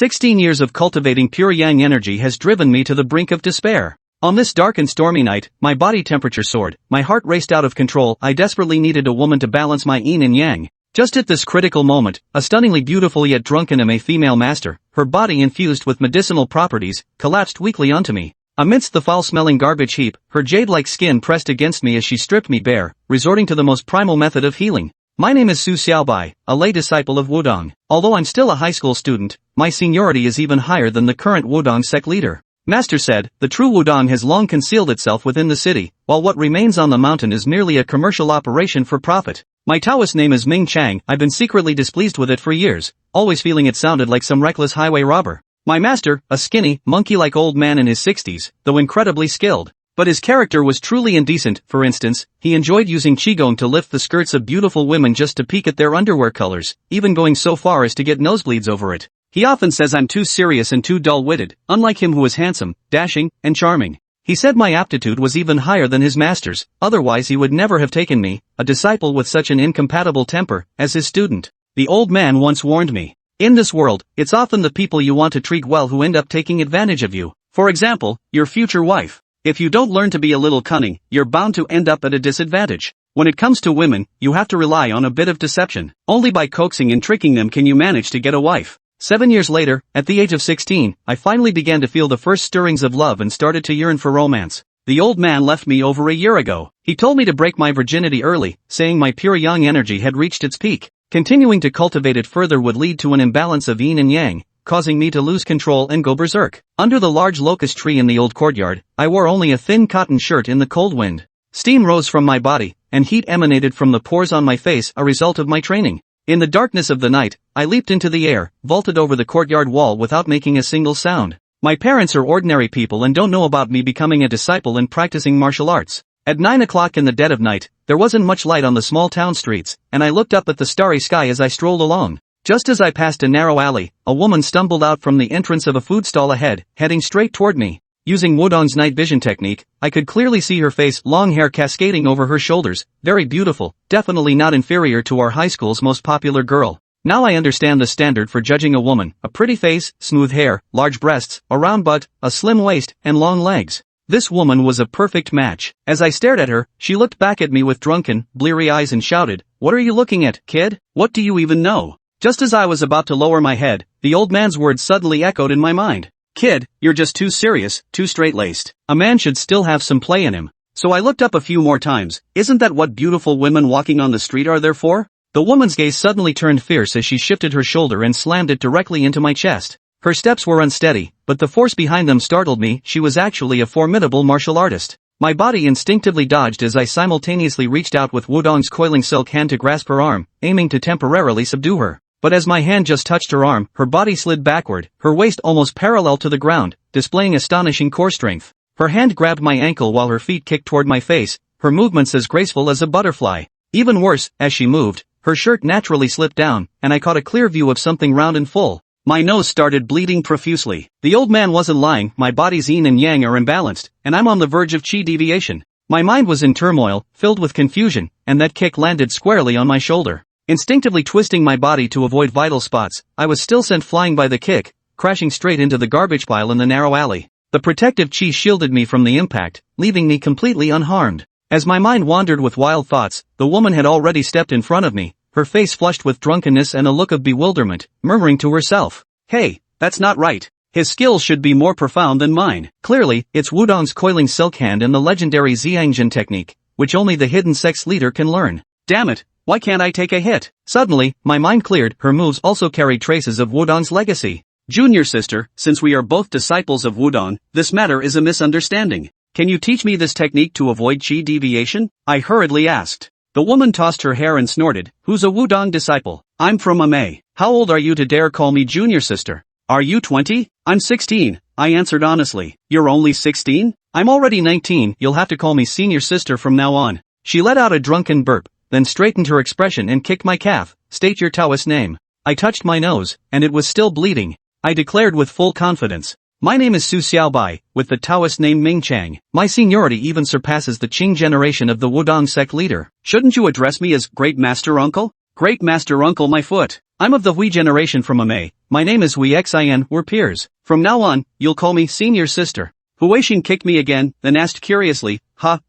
16 years of cultivating pure yang energy has driven me to the brink of despair. On this dark and stormy night, my body temperature soared, my heart raced out of control. I desperately needed a woman to balance my yin and yang. Just at this critical moment, a stunningly beautiful yet drunken Emei female master, her body infused with medicinal properties, collapsed weakly onto me. Amidst the foul-smelling garbage heap, her jade-like skin pressed against me as she stripped me bare, resorting to the most primal method of healing. My name is Xiaobai, a lay disciple of Wudong. Although I'm still a high school student, my seniority is even higher than the current Wudong sect leader. Master said, the true Wudong has long concealed itself within the city, while what remains on the mountain is merely a commercial operation for profit. My Taoist name is Ming Chang. I've been secretly displeased with it for years, always feeling it sounded like some reckless highway robber. My master, a skinny, monkey-like old man in his 60s, though incredibly skilled. But his character was truly indecent. For instance, he enjoyed using qigong to lift the skirts of beautiful women just to peek at their underwear colors, even going so far as to get nosebleeds over it. He often says I'm too serious and too dull-witted, unlike him who is handsome, dashing, and charming. He said my aptitude was even higher than his master's, otherwise he would never have taken me, a disciple with such an incompatible temper, as his student. The old man once warned me. In this world, it's often the people you want to treat well who end up taking advantage of you. For example, your future wife. If you don't learn to be a little cunning, you're bound to end up at a disadvantage. When it comes to women, you have to rely on a bit of deception. Only by coaxing and tricking them can you manage to get a wife. 7 years later, at the age of 16, I finally began to feel the first stirrings of love and started to yearn for romance. The old man left me over a year ago. He told me to break my virginity early, saying my pure yang energy had reached its peak. Continuing to cultivate it further would lead to an imbalance of yin and yang, causing me to lose control and go berserk. Under the large locust tree in the old courtyard, I wore only a thin cotton shirt in the cold wind. Steam rose from my body, and heat emanated from the pores on my face, a result of my training. In the darkness of the night, I leaped into the air, vaulted over the courtyard wall without making a single sound. My parents are ordinary people and don't know about me becoming a disciple and practicing martial arts. At 9 o'clock in the dead of night, there wasn't much light on the small town streets, and I looked up at the starry sky as I strolled along. Just as I passed a narrow alley, a woman stumbled out from the entrance of a food stall ahead, heading straight toward me. Using Wudong's night vision technique, I could clearly see her face, long hair cascading over her shoulders, very beautiful, definitely not inferior to our high school's most popular girl. Now I understand the standard for judging a woman: a pretty face, smooth hair, large breasts, a round butt, a slim waist, and long legs. This woman was a perfect match. As I stared at her, she looked back at me with drunken, bleary eyes and shouted, "What are you looking at, kid? What do you even know?" Just as I was about to lower my head, the old man's words suddenly echoed in my mind. "Kid, you're just too serious, too straight-laced. A man should still have some play in him." So I looked up a few more times. Isn't that what beautiful women walking on the street are there for? The woman's gaze suddenly turned fierce as she shifted her shoulder and slammed it directly into my chest. Her steps were unsteady, but the force behind them startled me. She was actually a formidable martial artist. My body instinctively dodged as I simultaneously reached out with Wudong's coiling silk hand to grasp her arm, aiming to temporarily subdue her. But as my hand just touched her arm, her body slid backward, her waist almost parallel to the ground, displaying astonishing core strength. Her hand grabbed my ankle while her feet kicked toward my face, her movements as graceful as a butterfly. Even worse, as she moved, her shirt naturally slipped down, and I caught a clear view of something round and full. My nose started bleeding profusely. The old man wasn't lying. My body's yin and yang are imbalanced, and I'm on the verge of qi deviation. My mind was in turmoil, filled with confusion, and that kick landed squarely on my shoulder. Instinctively twisting my body to avoid vital spots, I was still sent flying by the kick, crashing straight into the garbage pile in the narrow alley. The protective qi shielded me from the impact, leaving me completely unharmed. As my mind wandered with wild thoughts, the woman had already stepped in front of me, her face flushed with drunkenness and a look of bewilderment, murmuring to herself, "Hey, that's not right. His skills should be more profound than mine." Clearly, it's Wudong's coiling silk hand and the legendary Ziyang technique, which only the hidden sect's leader can learn. Damn it, why can't I take a hit? Suddenly, my mind cleared. Her moves also carried traces of Wudong's legacy. "Junior sister, since we are both disciples of Wudong, this matter is a misunderstanding. Can you teach me this technique to avoid qi deviation?" I hurriedly asked. The woman tossed her hair and snorted, "Who's a Wudong disciple? I'm from Emei. How old are you to dare call me junior sister? Are you 20? I'm 16, I answered honestly. You're only 16? I'm already 19, you'll have to call me senior sister from now on. She let out a drunken burp, then straightened her expression and kicked my calf. State your Taoist name. I touched my nose, and it was still bleeding. I declared with full confidence. My name is Xiaobai, with the Taoist name Ming Chang. My seniority even surpasses the Qing generation of the Wudong sect leader. Shouldn't you address me as Great Master Uncle? Great Master Uncle my foot. I'm of the Hui generation from Emei. My name is Huixin, we're peers. From now on, you'll call me senior sister. Huixin kicked me again, then asked curiously,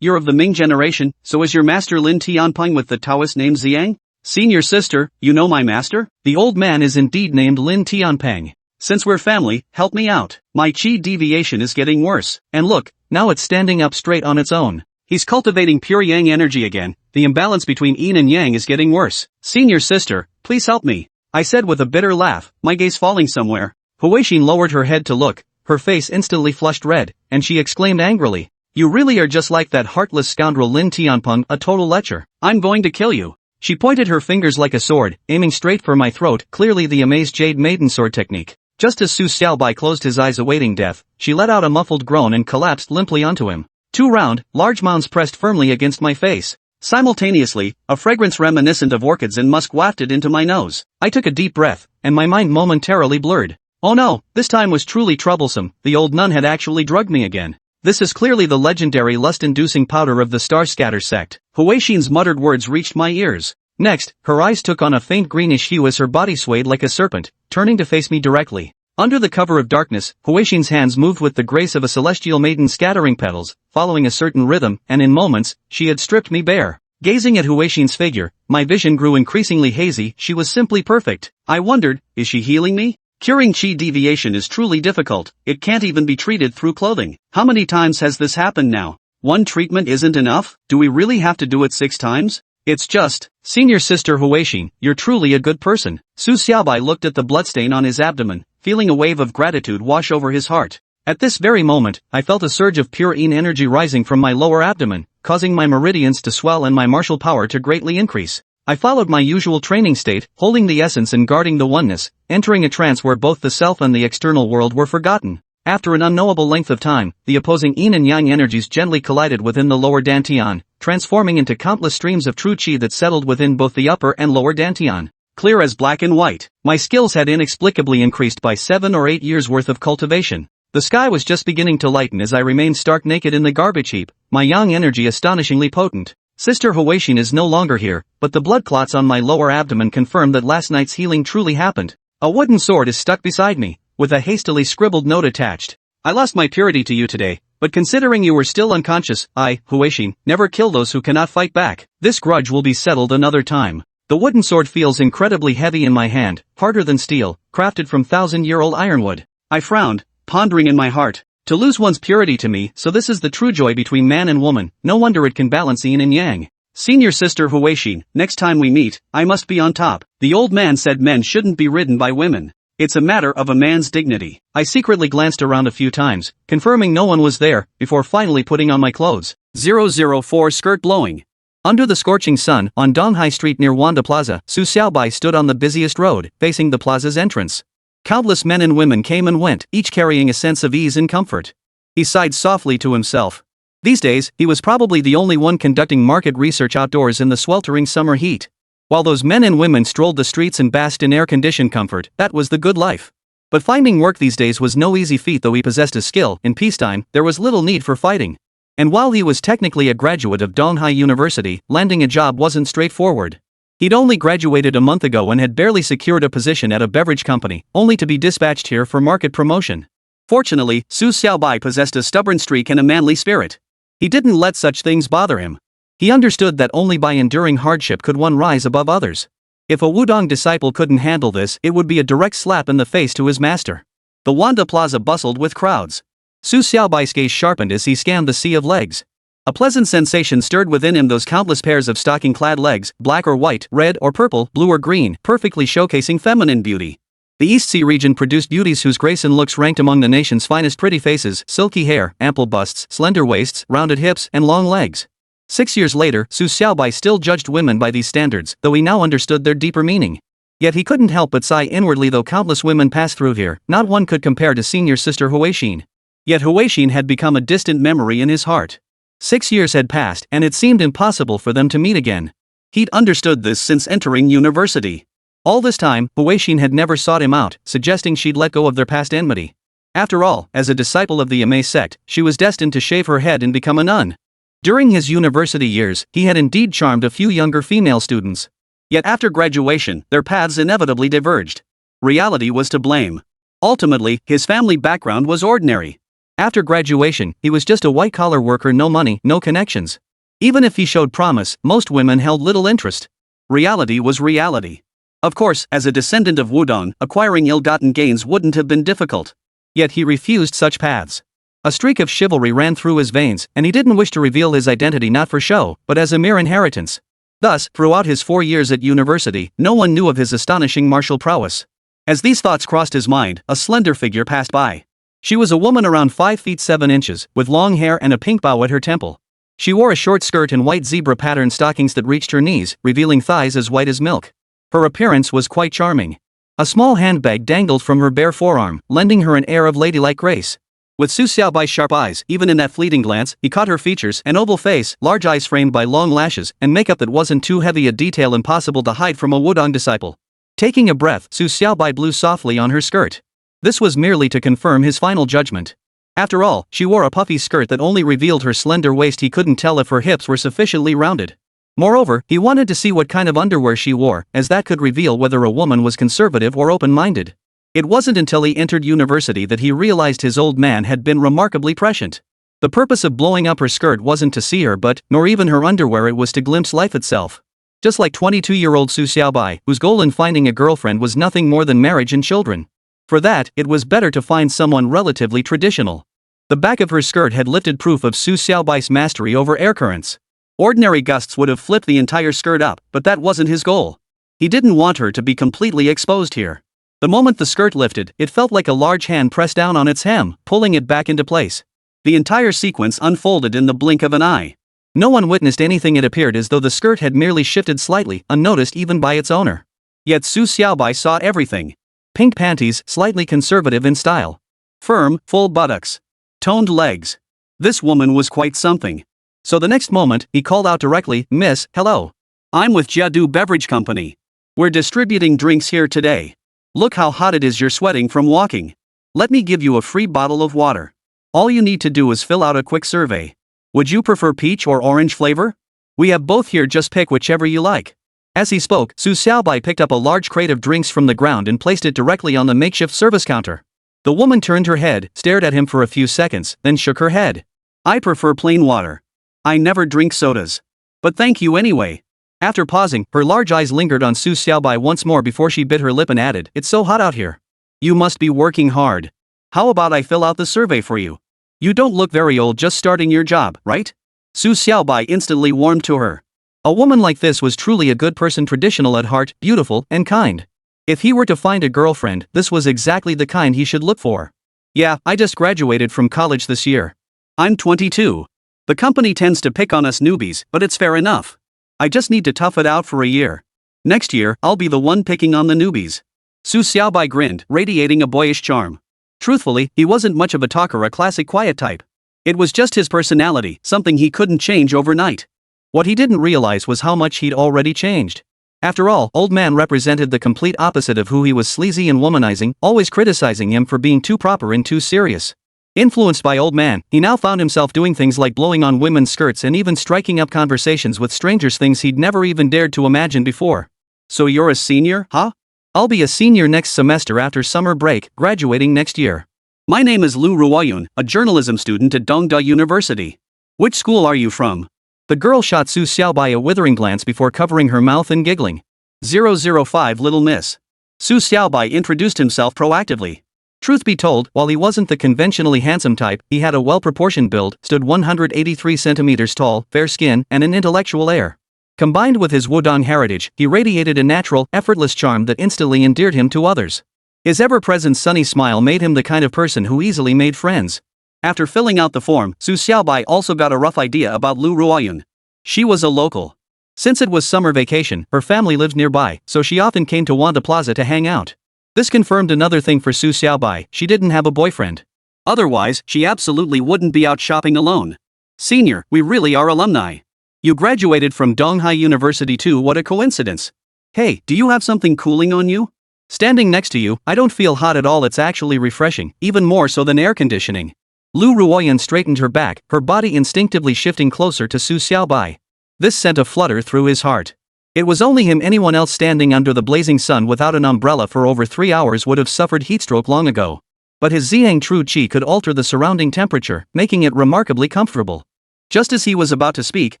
you're of the Ming generation, so is your master Lin Tianping with the Taoist name Ziyang? Senior sister, you know my master? The old man is indeed named Lin Tianping. Since we're family, help me out. My qi deviation is getting worse, and look, now it's standing up straight on its own. He's cultivating pure yang energy again. The imbalance between yin and yang is getting worse. Senior sister, please help me, I said with a bitter laugh, my gaze falling somewhere. Huixin lowered her head to look, her face instantly flushed red, and she exclaimed angrily, you really are just like that heartless scoundrel Lin Tianping, a total lecher. I'm going to kill you. She pointed her fingers like a sword, aiming straight for my throat, clearly the amazed jade maiden sword technique. Just as Xiaobai closed his eyes awaiting death, she let out a muffled groan and collapsed limply onto him. 2 round, large mounds pressed firmly against my face. Simultaneously, a fragrance reminiscent of orchids and musk wafted into my nose. I took a deep breath, and my mind momentarily blurred. Oh no, this time was truly troublesome, the old nun had actually drugged me again. This is clearly the legendary lust-inducing powder of the Star-Scatter sect. Huixin's muttered words reached my ears. Next, her eyes took on a faint greenish hue as her body swayed like a serpent, turning to face me directly. Under the cover of darkness, Huixin's hands moved with the grace of a celestial maiden scattering petals, following a certain rhythm, and in moments, she had stripped me bare. Gazing at Huixin's figure, my vision grew increasingly hazy. She was simply perfect. I wondered, is she healing me? Curing qi deviation is truly difficult. It can't even be treated through clothing. How many times has this happened now? One treatment isn't enough? Do we really have to do it 6 times? It's just, senior sister Huixin, you're truly a good person. Xiaobai looked at the bloodstain on his abdomen, feeling a wave of gratitude wash over his heart. At this very moment, I felt a surge of pure yin energy rising from my lower abdomen, causing my meridians to swell and my martial power to greatly increase. I followed my usual training state, holding the essence and guarding the oneness, entering a trance where both the self and the external world were forgotten. After an unknowable length of time, the opposing yin and yang energies gently collided within the lower dantian, transforming into countless streams of true qi that settled within both the upper and lower dantian. Clear as black and white, my skills had inexplicably increased by 7 or 8 years worth of cultivation. The sky was just beginning to lighten as I remained stark naked in the garbage heap, my yang energy astonishingly potent. Sister Huixin is no longer here, but the blood clots on my lower abdomen confirm that last night's healing truly happened. A wooden sword is stuck beside me, with a hastily scribbled note attached. I lost my purity to you today, but considering you were still unconscious, I, Huixin, never kill those who cannot fight back. This grudge will be settled another time. The wooden sword feels incredibly heavy in my hand, harder than steel, crafted from 1,000-year-old ironwood. I frowned, pondering in my heart. To lose one's purity to me, so this is the true joy between man and woman, no wonder it can balance yin and yang. Senior sister Huixin, next time we meet, I must be on top. The old man said men shouldn't be ridden by women. It's a matter of a man's dignity. I secretly glanced around a few times, confirming no one was there, before finally putting on my clothes. 004 skirt blowing. Under the scorching sun, on Donghai Street near Wanda Plaza, Xiaobai stood on the busiest road, facing the plaza's entrance. Countless men and women came and went, each carrying a sense of ease and comfort. He sighed softly to himself. These days, he was probably the only one conducting market research outdoors in the sweltering summer heat. While those men and women strolled the streets and basked in air-conditioned comfort, that was the good life. But finding work these days was no easy feat. Though he possessed a skill. In peacetime, there was little need for fighting. And while he was technically a graduate of Donghai University, landing a job wasn't straightforward. He'd only graduated a month ago and had barely secured a position at a beverage company, only to be dispatched here for market promotion. Fortunately, Xiaobai possessed a stubborn streak and a manly spirit. He didn't let such things bother him. He understood that only by enduring hardship could one rise above others. If a Wudong disciple couldn't handle this, it would be a direct slap in the face to his master. The Wanda Plaza bustled with crowds. Xiaobai's gaze sharpened as he scanned the sea of legs. A pleasant sensation stirred within him. Those countless pairs of stocking-clad legs, black or white, red or purple, blue or green, perfectly showcasing feminine beauty. The East Sea region produced beauties whose grace and looks ranked among the nation's finest. Pretty faces, silky hair, ample busts, slender waists, rounded hips, and long legs. 6 years later, Xiaobai still judged women by these standards, though he now understood their deeper meaning. Yet he couldn't help but sigh inwardly. Though countless women passed through here, not one could compare to senior sister Huixin. Yet Huixin had become a distant memory in his heart. 6 years had passed, and it seemed impossible for them to meet again. He'd understood this since entering university. All this time, Huixin had never sought him out, suggesting she'd let go of their past enmity. After all, as a disciple of the Emei Sect, she was destined to shave her head and become a nun. During his university years, he had indeed charmed a few younger female students. Yet after graduation, their paths inevitably diverged. Reality was to blame. Ultimately, his family background was ordinary. After graduation, he was just a white-collar worker, no money, no connections. Even if he showed promise, most women held little interest. Reality was reality. Of course, as a descendant of Wudong, acquiring ill-gotten gains wouldn't have been difficult. Yet he refused such paths. A streak of chivalry ran through his veins, and he didn't wish to reveal his identity not for show, but as a mere inheritance. Thus, throughout his 4 years at university, no one knew of his astonishing martial prowess. As these thoughts crossed his mind, a slender figure passed by. She was a woman around 5 feet 7 inches, with long hair and a pink bow at her temple. She wore a short skirt and white zebra-patterned stockings that reached her knees, revealing thighs as white as milk. Her appearance was quite charming. A small handbag dangled from her bare forearm, lending her an air of ladylike grace. With Su Xiaobai's sharp eyes, even in that fleeting glance, he caught her features, an oval face, large eyes framed by long lashes, and makeup that wasn't too heavy, a detail impossible to hide from a Wudong disciple. Taking a breath, Su Xiaobai blew softly on her skirt. This was merely to confirm his final judgment. After all, she wore a puffy skirt that only revealed her slender waist. He couldn't tell if her hips were sufficiently rounded. Moreover, he wanted to see what kind of underwear she wore, as that could reveal whether a woman was conservative or open-minded. It wasn't until he entered university that he realized his old man had been remarkably prescient. The purpose of blowing up her skirt wasn't to see her butt, nor even her underwear, it was to glimpse life itself. Just like 22-year-old Su Xiaobai, whose goal in finding a girlfriend was nothing more than marriage and children. For that, it was better to find someone relatively traditional. The back of her skirt had lifted proof of Su Xiaobai's mastery over air currents. Ordinary gusts would have flipped the entire skirt up, but that wasn't his goal. He didn't want her to be completely exposed here. The moment the skirt lifted, it felt like a large hand pressed down on its hem, pulling it back into place. The entire sequence unfolded in the blink of an eye. No one witnessed anything. It appeared as though the skirt had merely shifted slightly, unnoticed even by its owner. Yet Su Xiaobai saw everything. Pink panties, slightly conservative in style. Firm, full buttocks. Toned legs. This woman was quite something. So the next moment, he called out directly, "Miss, hello. I'm with Jiadu Beverage Company. We're distributing drinks here today. Look how hot it is, you're sweating from walking. Let me give you a free bottle of water. All you need to do is fill out a quick survey. Would you prefer peach or orange flavor? We have both here, just pick whichever you like." As he spoke, Su Xiaobai picked up a large crate of drinks from the ground and placed it directly on the makeshift service counter. The woman turned her head, stared at him for a few seconds, then shook her head. "I prefer plain water. I never drink sodas. But thank you anyway." After pausing, her large eyes lingered on Su Xiaobai once more before she bit her lip and added, "It's so hot out here. You must be working hard. How about I fill out the survey for you? You don't look very old, just starting your job, right?" Su Xiaobai instantly warmed to her. A woman like this was truly a good person, traditional at heart, beautiful, and kind. If he were to find a girlfriend, this was exactly the kind he should look for. "Yeah, I just graduated from college this year. I'm 22. The company tends to pick on us newbies, but it's fair enough. I just need to tough it out for a year. Next year, I'll be the one picking on the newbies." Su Xiaobai grinned, radiating a boyish charm. Truthfully, he wasn't much of a talker, a classic quiet type. It was just his personality, something he couldn't change overnight. What he didn't realize was how much he'd already changed. After all, old man represented the complete opposite of who he was, sleazy and womanizing, always criticizing him for being too proper and too serious. Influenced by old man, he now found himself doing things like blowing on women's skirts and even striking up conversations with strangers, things he'd never even dared to imagine before. "So you're a senior, huh?" "I'll be a senior next semester after summer break, graduating next year. My name is Lu Ruoyun, a journalism student at Dongda University. Which school are you from?" The girl shot Su Xiaobai a withering glance before covering her mouth and giggling. 005, little miss. Su Xiaobai introduced himself proactively. Truth be told, while he wasn't the conventionally handsome type, he had a well-proportioned build, stood 183 centimeters tall, fair skin, and an intellectual air. Combined with his Wudong heritage, he radiated a natural, effortless charm that instantly endeared him to others. His ever-present sunny smile made him the kind of person who easily made friends. After filling out the form, Su Xiaobai also got a rough idea about Lu Ruoyun. She was a local. Since it was summer vacation, her family lived nearby, so she often came to Wanda Plaza to hang out. This confirmed another thing for Su Xiaobai: she didn't have a boyfriend. Otherwise, she absolutely wouldn't be out shopping alone. "Senior, we really are alumni. You graduated from Donghai University too, what a coincidence. Hey, do you have something cooling on you? Standing next to you, I don't feel hot at all, it's actually refreshing, even more so than air conditioning." Lu Ruoyun straightened her back, her body instinctively shifting closer to Su Xiaobai. This sent a flutter through his heart. It was only him. Anyone else standing under the blazing sun without an umbrella for over 3 hours would have suffered heatstroke long ago. But his Ziyang True Qi could alter the surrounding temperature, making it remarkably comfortable. Just as he was about to speak,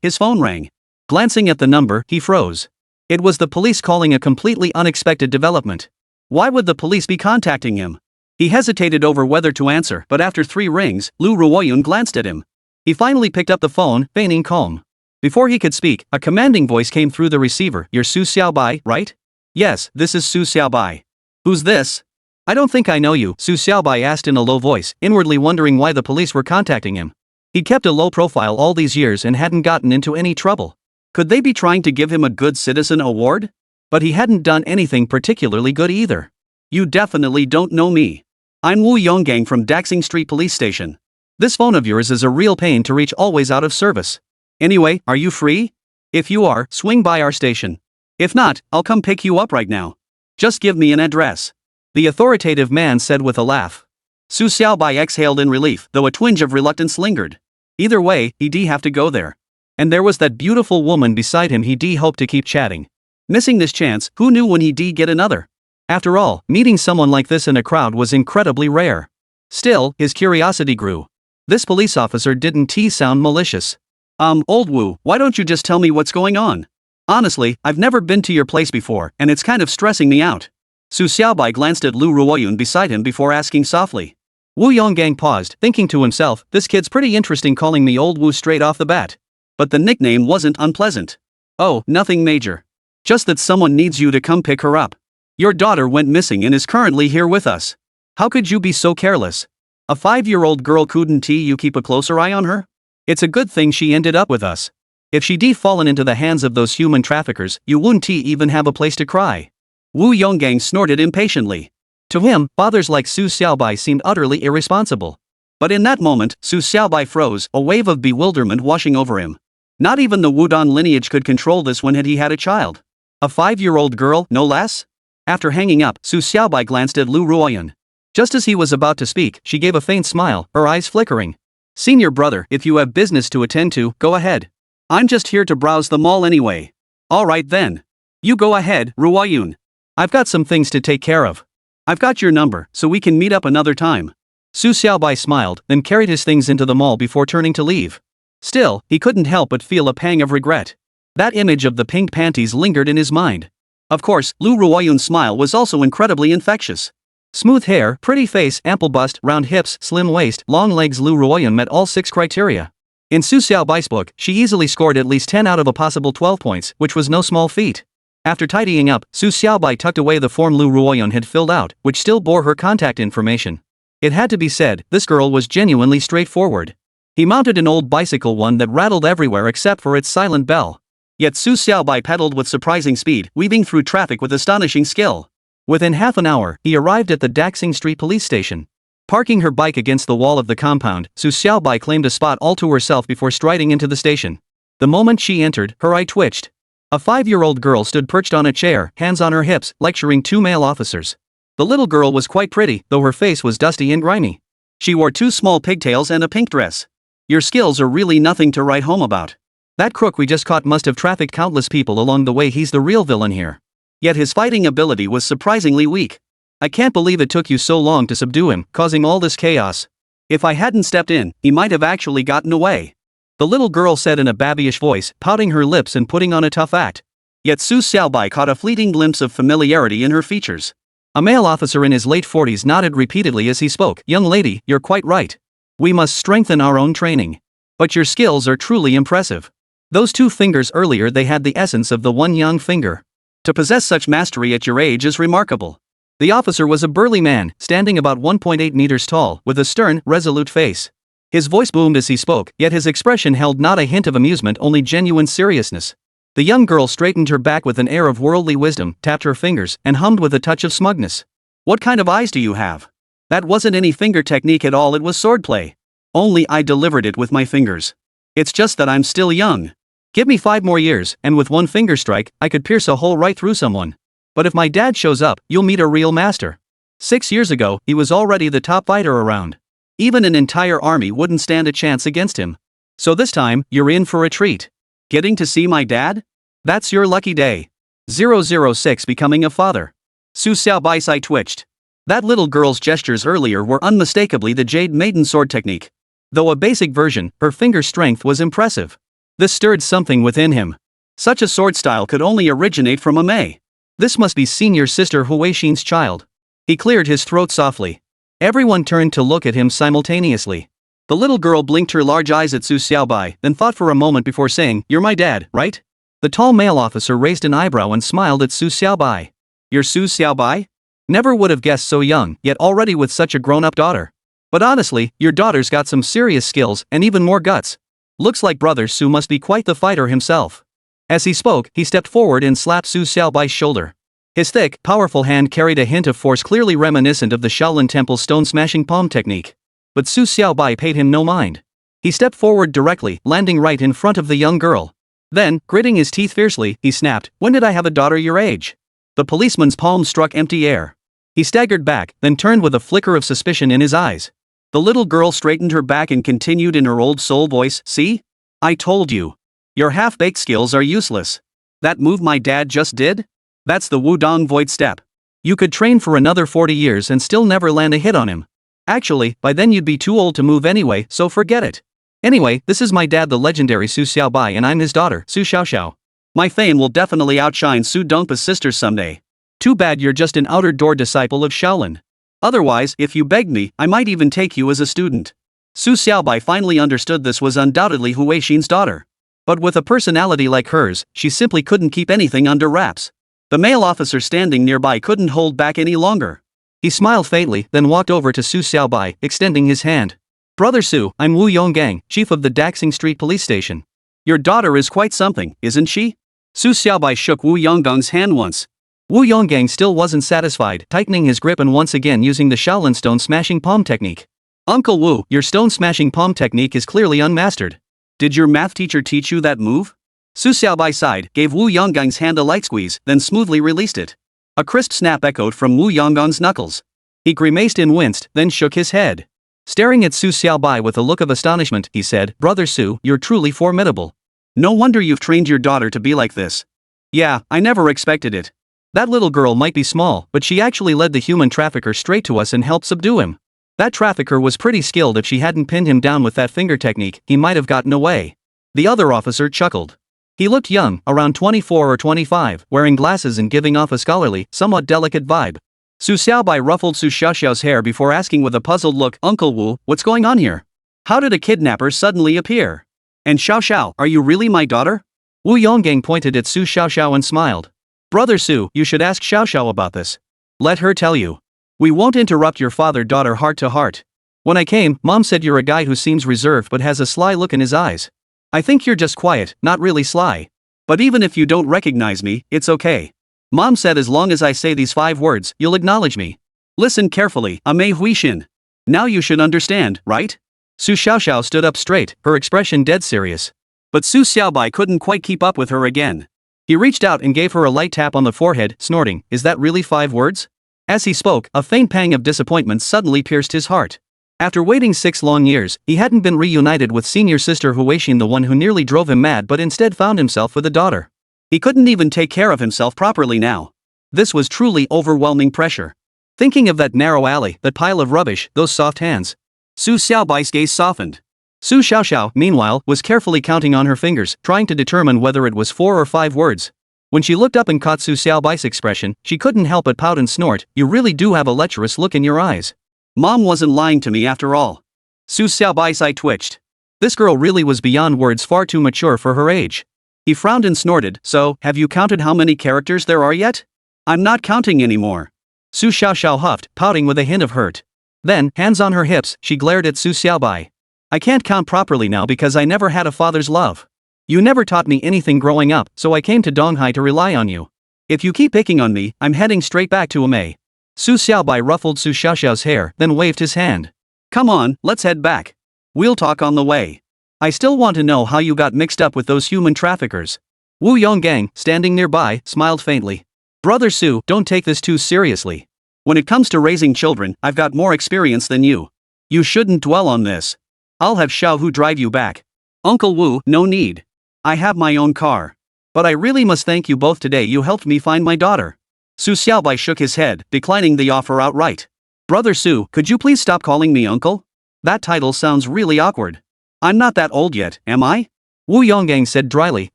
his phone rang. Glancing at the number, he froze. It was the police calling, a completely unexpected development. Why would the police be contacting him? He hesitated over whether to answer, but after 3 rings, Lu Ruoyun glanced at him. He finally picked up the phone, feigning calm. Before he could speak, a commanding voice came through the receiver. "You're Su Xiaobai, right?" "Yes, this is Su Xiaobai." "Who's this?" "I don't think I know you," Su Xiaobai asked in a low voice, inwardly wondering why the police were contacting him. He'd kept a low profile all these years and hadn't gotten into any trouble. Could they be trying to give him a good citizen award? But he hadn't done anything particularly good either. "You definitely don't know me. I'm Wu Yonggang from Daxing Street Police Station. This phone of yours is a real pain to reach, always out of service. Anyway, are you free? If you are, swing by our station. If not, I'll come pick you up right now. Just give me an address," the authoritative man said with a laugh. Su Xiaobai exhaled in relief, though a twinge of reluctance lingered. Either way, he'd have to go there. And there was that beautiful woman beside him. He'd hoped to keep chatting. Missing this chance, who knew when he'd get another? After all, meeting someone like this in a crowd was incredibly rare. Still, his curiosity grew. This police officer didn't sound malicious. Old Wu, why don't you just tell me what's going on? Honestly, I've never been to your place before, and it's kind of stressing me out." Su Xiaobai glanced at Lu Ruoyun beside him before asking softly. Wu Yonggang paused, thinking to himself, this kid's pretty interesting, calling me Old Wu straight off the bat. But the nickname wasn't unpleasant. "Oh, nothing major. Just that someone needs you to come pick her up. Your daughter went missing and is currently here with us. How could you be so careless? A 5-year-old girl, couldn't you keep a closer eye on her? It's a good thing she ended up with us. If she'd fallen into the hands of those human traffickers, you wouldn't even have a place to cry." Wu Yonggang snorted impatiently. To him, fathers like Su Xiaobai seemed utterly irresponsible. But in that moment, Su Xiaobai froze, a wave of bewilderment washing over him. Not even the Wudong lineage could control this when he had a child. A 5-year-old girl, no less? After hanging up, Su Xiaobai glanced at Lu Ruoyun. Just as he was about to speak, she gave a faint smile, her eyes flickering. "Senior brother, if you have business to attend to, go ahead. I'm just here to browse the mall anyway." "Alright then. You go ahead, Ruoyun. I've got some things to take care of. I've got your number, so we can meet up another time." Su Xiaobai smiled, then carried his things into the mall before turning to leave. Still, he couldn't help but feel a pang of regret. That image of the pink panties lingered in his mind. Of course, Lu Ruoyun's smile was also incredibly infectious. Smooth hair, pretty face, ample bust, round hips, slim waist, long legs. Lu Ruoyun met all 6 criteria. In Su Xiaobai's book, she easily scored at least 10 out of a possible 12 points, which was no small feat. After tidying up, Su Xiaobai tucked away the form Lu Ruoyun had filled out, which still bore her contact information. It had to be said, this girl was genuinely straightforward. He mounted an old bicycle, one that rattled everywhere except for its silent bell. Yet Su Xiaobai pedaled with surprising speed, weaving through traffic with astonishing skill. Within half an hour, he arrived at the Daxing Street Police Station. Parking her bike against the wall of the compound, Su Xiaobai claimed a spot all to herself before striding into the station. The moment she entered, her eye twitched. A 5-year-old girl stood perched on a chair, hands on her hips, lecturing 2 male officers. The little girl was quite pretty, though her face was dusty and grimy. She wore 2 small pigtails and a pink dress. "Your skills are really nothing to write home about. That crook we just caught must have trafficked countless people along the way. He's the real villain here. Yet his fighting ability was surprisingly weak. I can't believe it took you so long to subdue him, causing all this chaos. If I hadn't stepped in, he might have actually gotten away," the little girl said in a babyish voice, pouting her lips and putting on a tough act. Yet Su Xiaobai caught a fleeting glimpse of familiarity in her features. A male officer in his late 40s nodded repeatedly as he spoke. "Young lady, you're quite right. We must strengthen our own training. But your skills are truly impressive. Those 2 fingers earlier, they had the essence of the one young finger. To possess such mastery at your age is remarkable." The officer was a burly man, standing about 1.8 meters tall, with a stern, resolute face. His voice boomed as he spoke, yet his expression held not a hint of amusement, only genuine seriousness. The young girl straightened her back with an air of worldly wisdom, tapped her fingers, and hummed with a touch of smugness. "What kind of eyes do you have? That wasn't any finger technique at all, it was swordplay. Only I delivered it with my fingers. It's just that I'm still young. Give me 5 more years, and with one finger strike, I could pierce a hole right through someone. But if my dad shows up, you'll meet a real master." 6 years ago, he was already the top fighter around. Even an entire army wouldn't stand a chance against him. So this time, you're in for a treat. "Getting to see my dad?" That's your lucky day. 006 becoming a father. Su Xiaobai's eye twitched. That little girl's gestures earlier were unmistakably the Jade Maiden sword technique. Though a basic version, her finger strength was impressive. This stirred something within him. Such a sword style could only originate from Emei. This must be senior sister Huixin's child. He cleared his throat softly. Everyone turned to look at him simultaneously. The little girl blinked her large eyes at Su Xiaobai, then thought for a moment before saying, "You're my dad, right?" The tall male officer raised an eyebrow and smiled at Su Xiaobai. "You're Su Xiaobai? Never would have guessed so young, yet already with such a grown-up daughter. But honestly, your daughter's got some serious skills and even more guts. Looks like brother Su must be quite the fighter himself." As he spoke, he stepped forward and slapped Su Xiaobai's shoulder. His thick, powerful hand carried a hint of force clearly reminiscent of the Shaolin Temple stone-smashing palm technique. But Su Xiaobai paid him no mind. He stepped forward directly, landing right in front of the young girl. Then, gritting his teeth fiercely, he snapped, "When did I have a daughter your age?" The policeman's palm struck empty air. He staggered back, then turned with a flicker of suspicion in his eyes. The little girl straightened her back and continued in her old soul voice, "See? I told you. Your half-baked skills are useless. That move my dad just did? That's the Wudong Void Step. You could train for another 40 years and still never land a hit on him. Actually, by then you'd be too old to move anyway, so forget it. Anyway, this is my dad, the legendary Su Xiaobai, and I'm his daughter, Su Xiaoxiao. My fame will definitely outshine Su Dongpa's sisters someday. Too bad you're just an outer-door disciple of Shaolin. Otherwise, if you begged me, I might even take you as a student." Su Xiaobai finally understood this was undoubtedly Huixin's daughter. But with a personality like hers, she simply couldn't keep anything under wraps. The male officer standing nearby couldn't hold back any longer. He smiled faintly, then walked over to Su Xiaobai, extending his hand. "Brother Su, I'm Wu Yonggang, chief of the Daxing Street Police Station. Your daughter is quite something, isn't she?" Su Xiaobai shook Wu Yonggang's hand once. Wu Yonggang still wasn't satisfied, tightening his grip and once again using the Shaolin stone-smashing palm technique. "Uncle Wu, your stone-smashing palm technique is clearly unmastered. Did your math teacher teach you that move?" Su Xiaobai sighed, gave Wu Yonggang's hand a light squeeze, then smoothly released it. A crisp snap echoed from Wu Yonggang's knuckles. He grimaced and winced, then shook his head. Staring at Su Xiaobai with a look of astonishment, he said, "Brother Su, you're truly formidable. No wonder you've trained your daughter to be like this. Yeah, I never expected it. That little girl might be small, but she actually led the human trafficker straight to us and helped subdue him. That trafficker was pretty skilled. If she hadn't pinned him down with that finger technique, he might have gotten away." The other officer chuckled. He looked young, around 24 or 25, wearing glasses and giving off a scholarly, somewhat delicate vibe. Su Xiaobai ruffled Su Xiaoxiao's hair before asking with a puzzled look, "Uncle Wu, what's going on here? How did a kidnapper suddenly appear? And Xiaoxiao, are you really my daughter?" Wu Yonggang pointed at Su Xiaoxiao and smiled. "Brother Su, you should ask Xiaoxiao about this. Let her tell you. We won't interrupt your father-daughter heart-to-heart. When I came, Mom said you're a guy who seems reserved but has a sly look in his eyes. I think you're just quiet, not really sly. But even if you don't recognize me, it's okay. Mom said as long as I say these 5 words, you'll acknowledge me. Listen carefully, Emei Huixin. Now you should understand, right?" Su Xiaoxiao stood up straight, her expression dead serious. But Su Xiaobai couldn't quite keep up with her again. He reached out and gave her a light tap on the forehead, snorting, "Is that really 5 words?" As he spoke, a faint pang of disappointment suddenly pierced his heart. After waiting 6 long years, he hadn't been reunited with senior sister Huixin, the one who nearly drove him mad, but instead found himself with a daughter. He couldn't even take care of himself properly now. This was truly overwhelming pressure. Thinking of that narrow alley, that pile of rubbish, those soft hands. Su Xiaobai's gaze softened. Su Xiaoxiao, meanwhile, was carefully counting on her fingers, trying to determine whether it was 4 or 5 words. When she looked up and caught Su Xiaobai's expression, she couldn't help but pout and snort, "You really do have a lecherous look in your eyes. Mom wasn't lying to me after all." Su Xiaobai's eye twitched. This girl really was beyond words, far too mature for her age. He frowned and snorted, "So, have you counted how many characters there are yet?" "I'm not counting anymore." Su Xiaoxiao huffed, pouting with a hint of hurt. Then, hands on her hips, she glared at Su Xiaobai. "I can't count properly now because I never had a father's love. You never taught me anything growing up, so I came to Donghai to rely on you. If you keep picking on me, I'm heading straight back to Emei." Su Xiaobai ruffled Su Xiaoxiao's hair, then waved his hand. "Come on, let's head back. We'll talk on the way. I still want to know how you got mixed up with those human traffickers." Wu Yonggang, standing nearby, smiled faintly. "Brother Su, don't take this too seriously. When it comes to raising children, I've got more experience than you. You shouldn't dwell on this. I'll have Xiao Hu drive you back." "Uncle Wu, no need. I have my own car." But I really must thank you both today, you helped me find my daughter. Su Xiaobai shook his head, declining the offer outright. Brother Su, could you please stop calling me uncle? That title sounds really awkward. I'm not that old yet, am I? Wu Yonggang said dryly,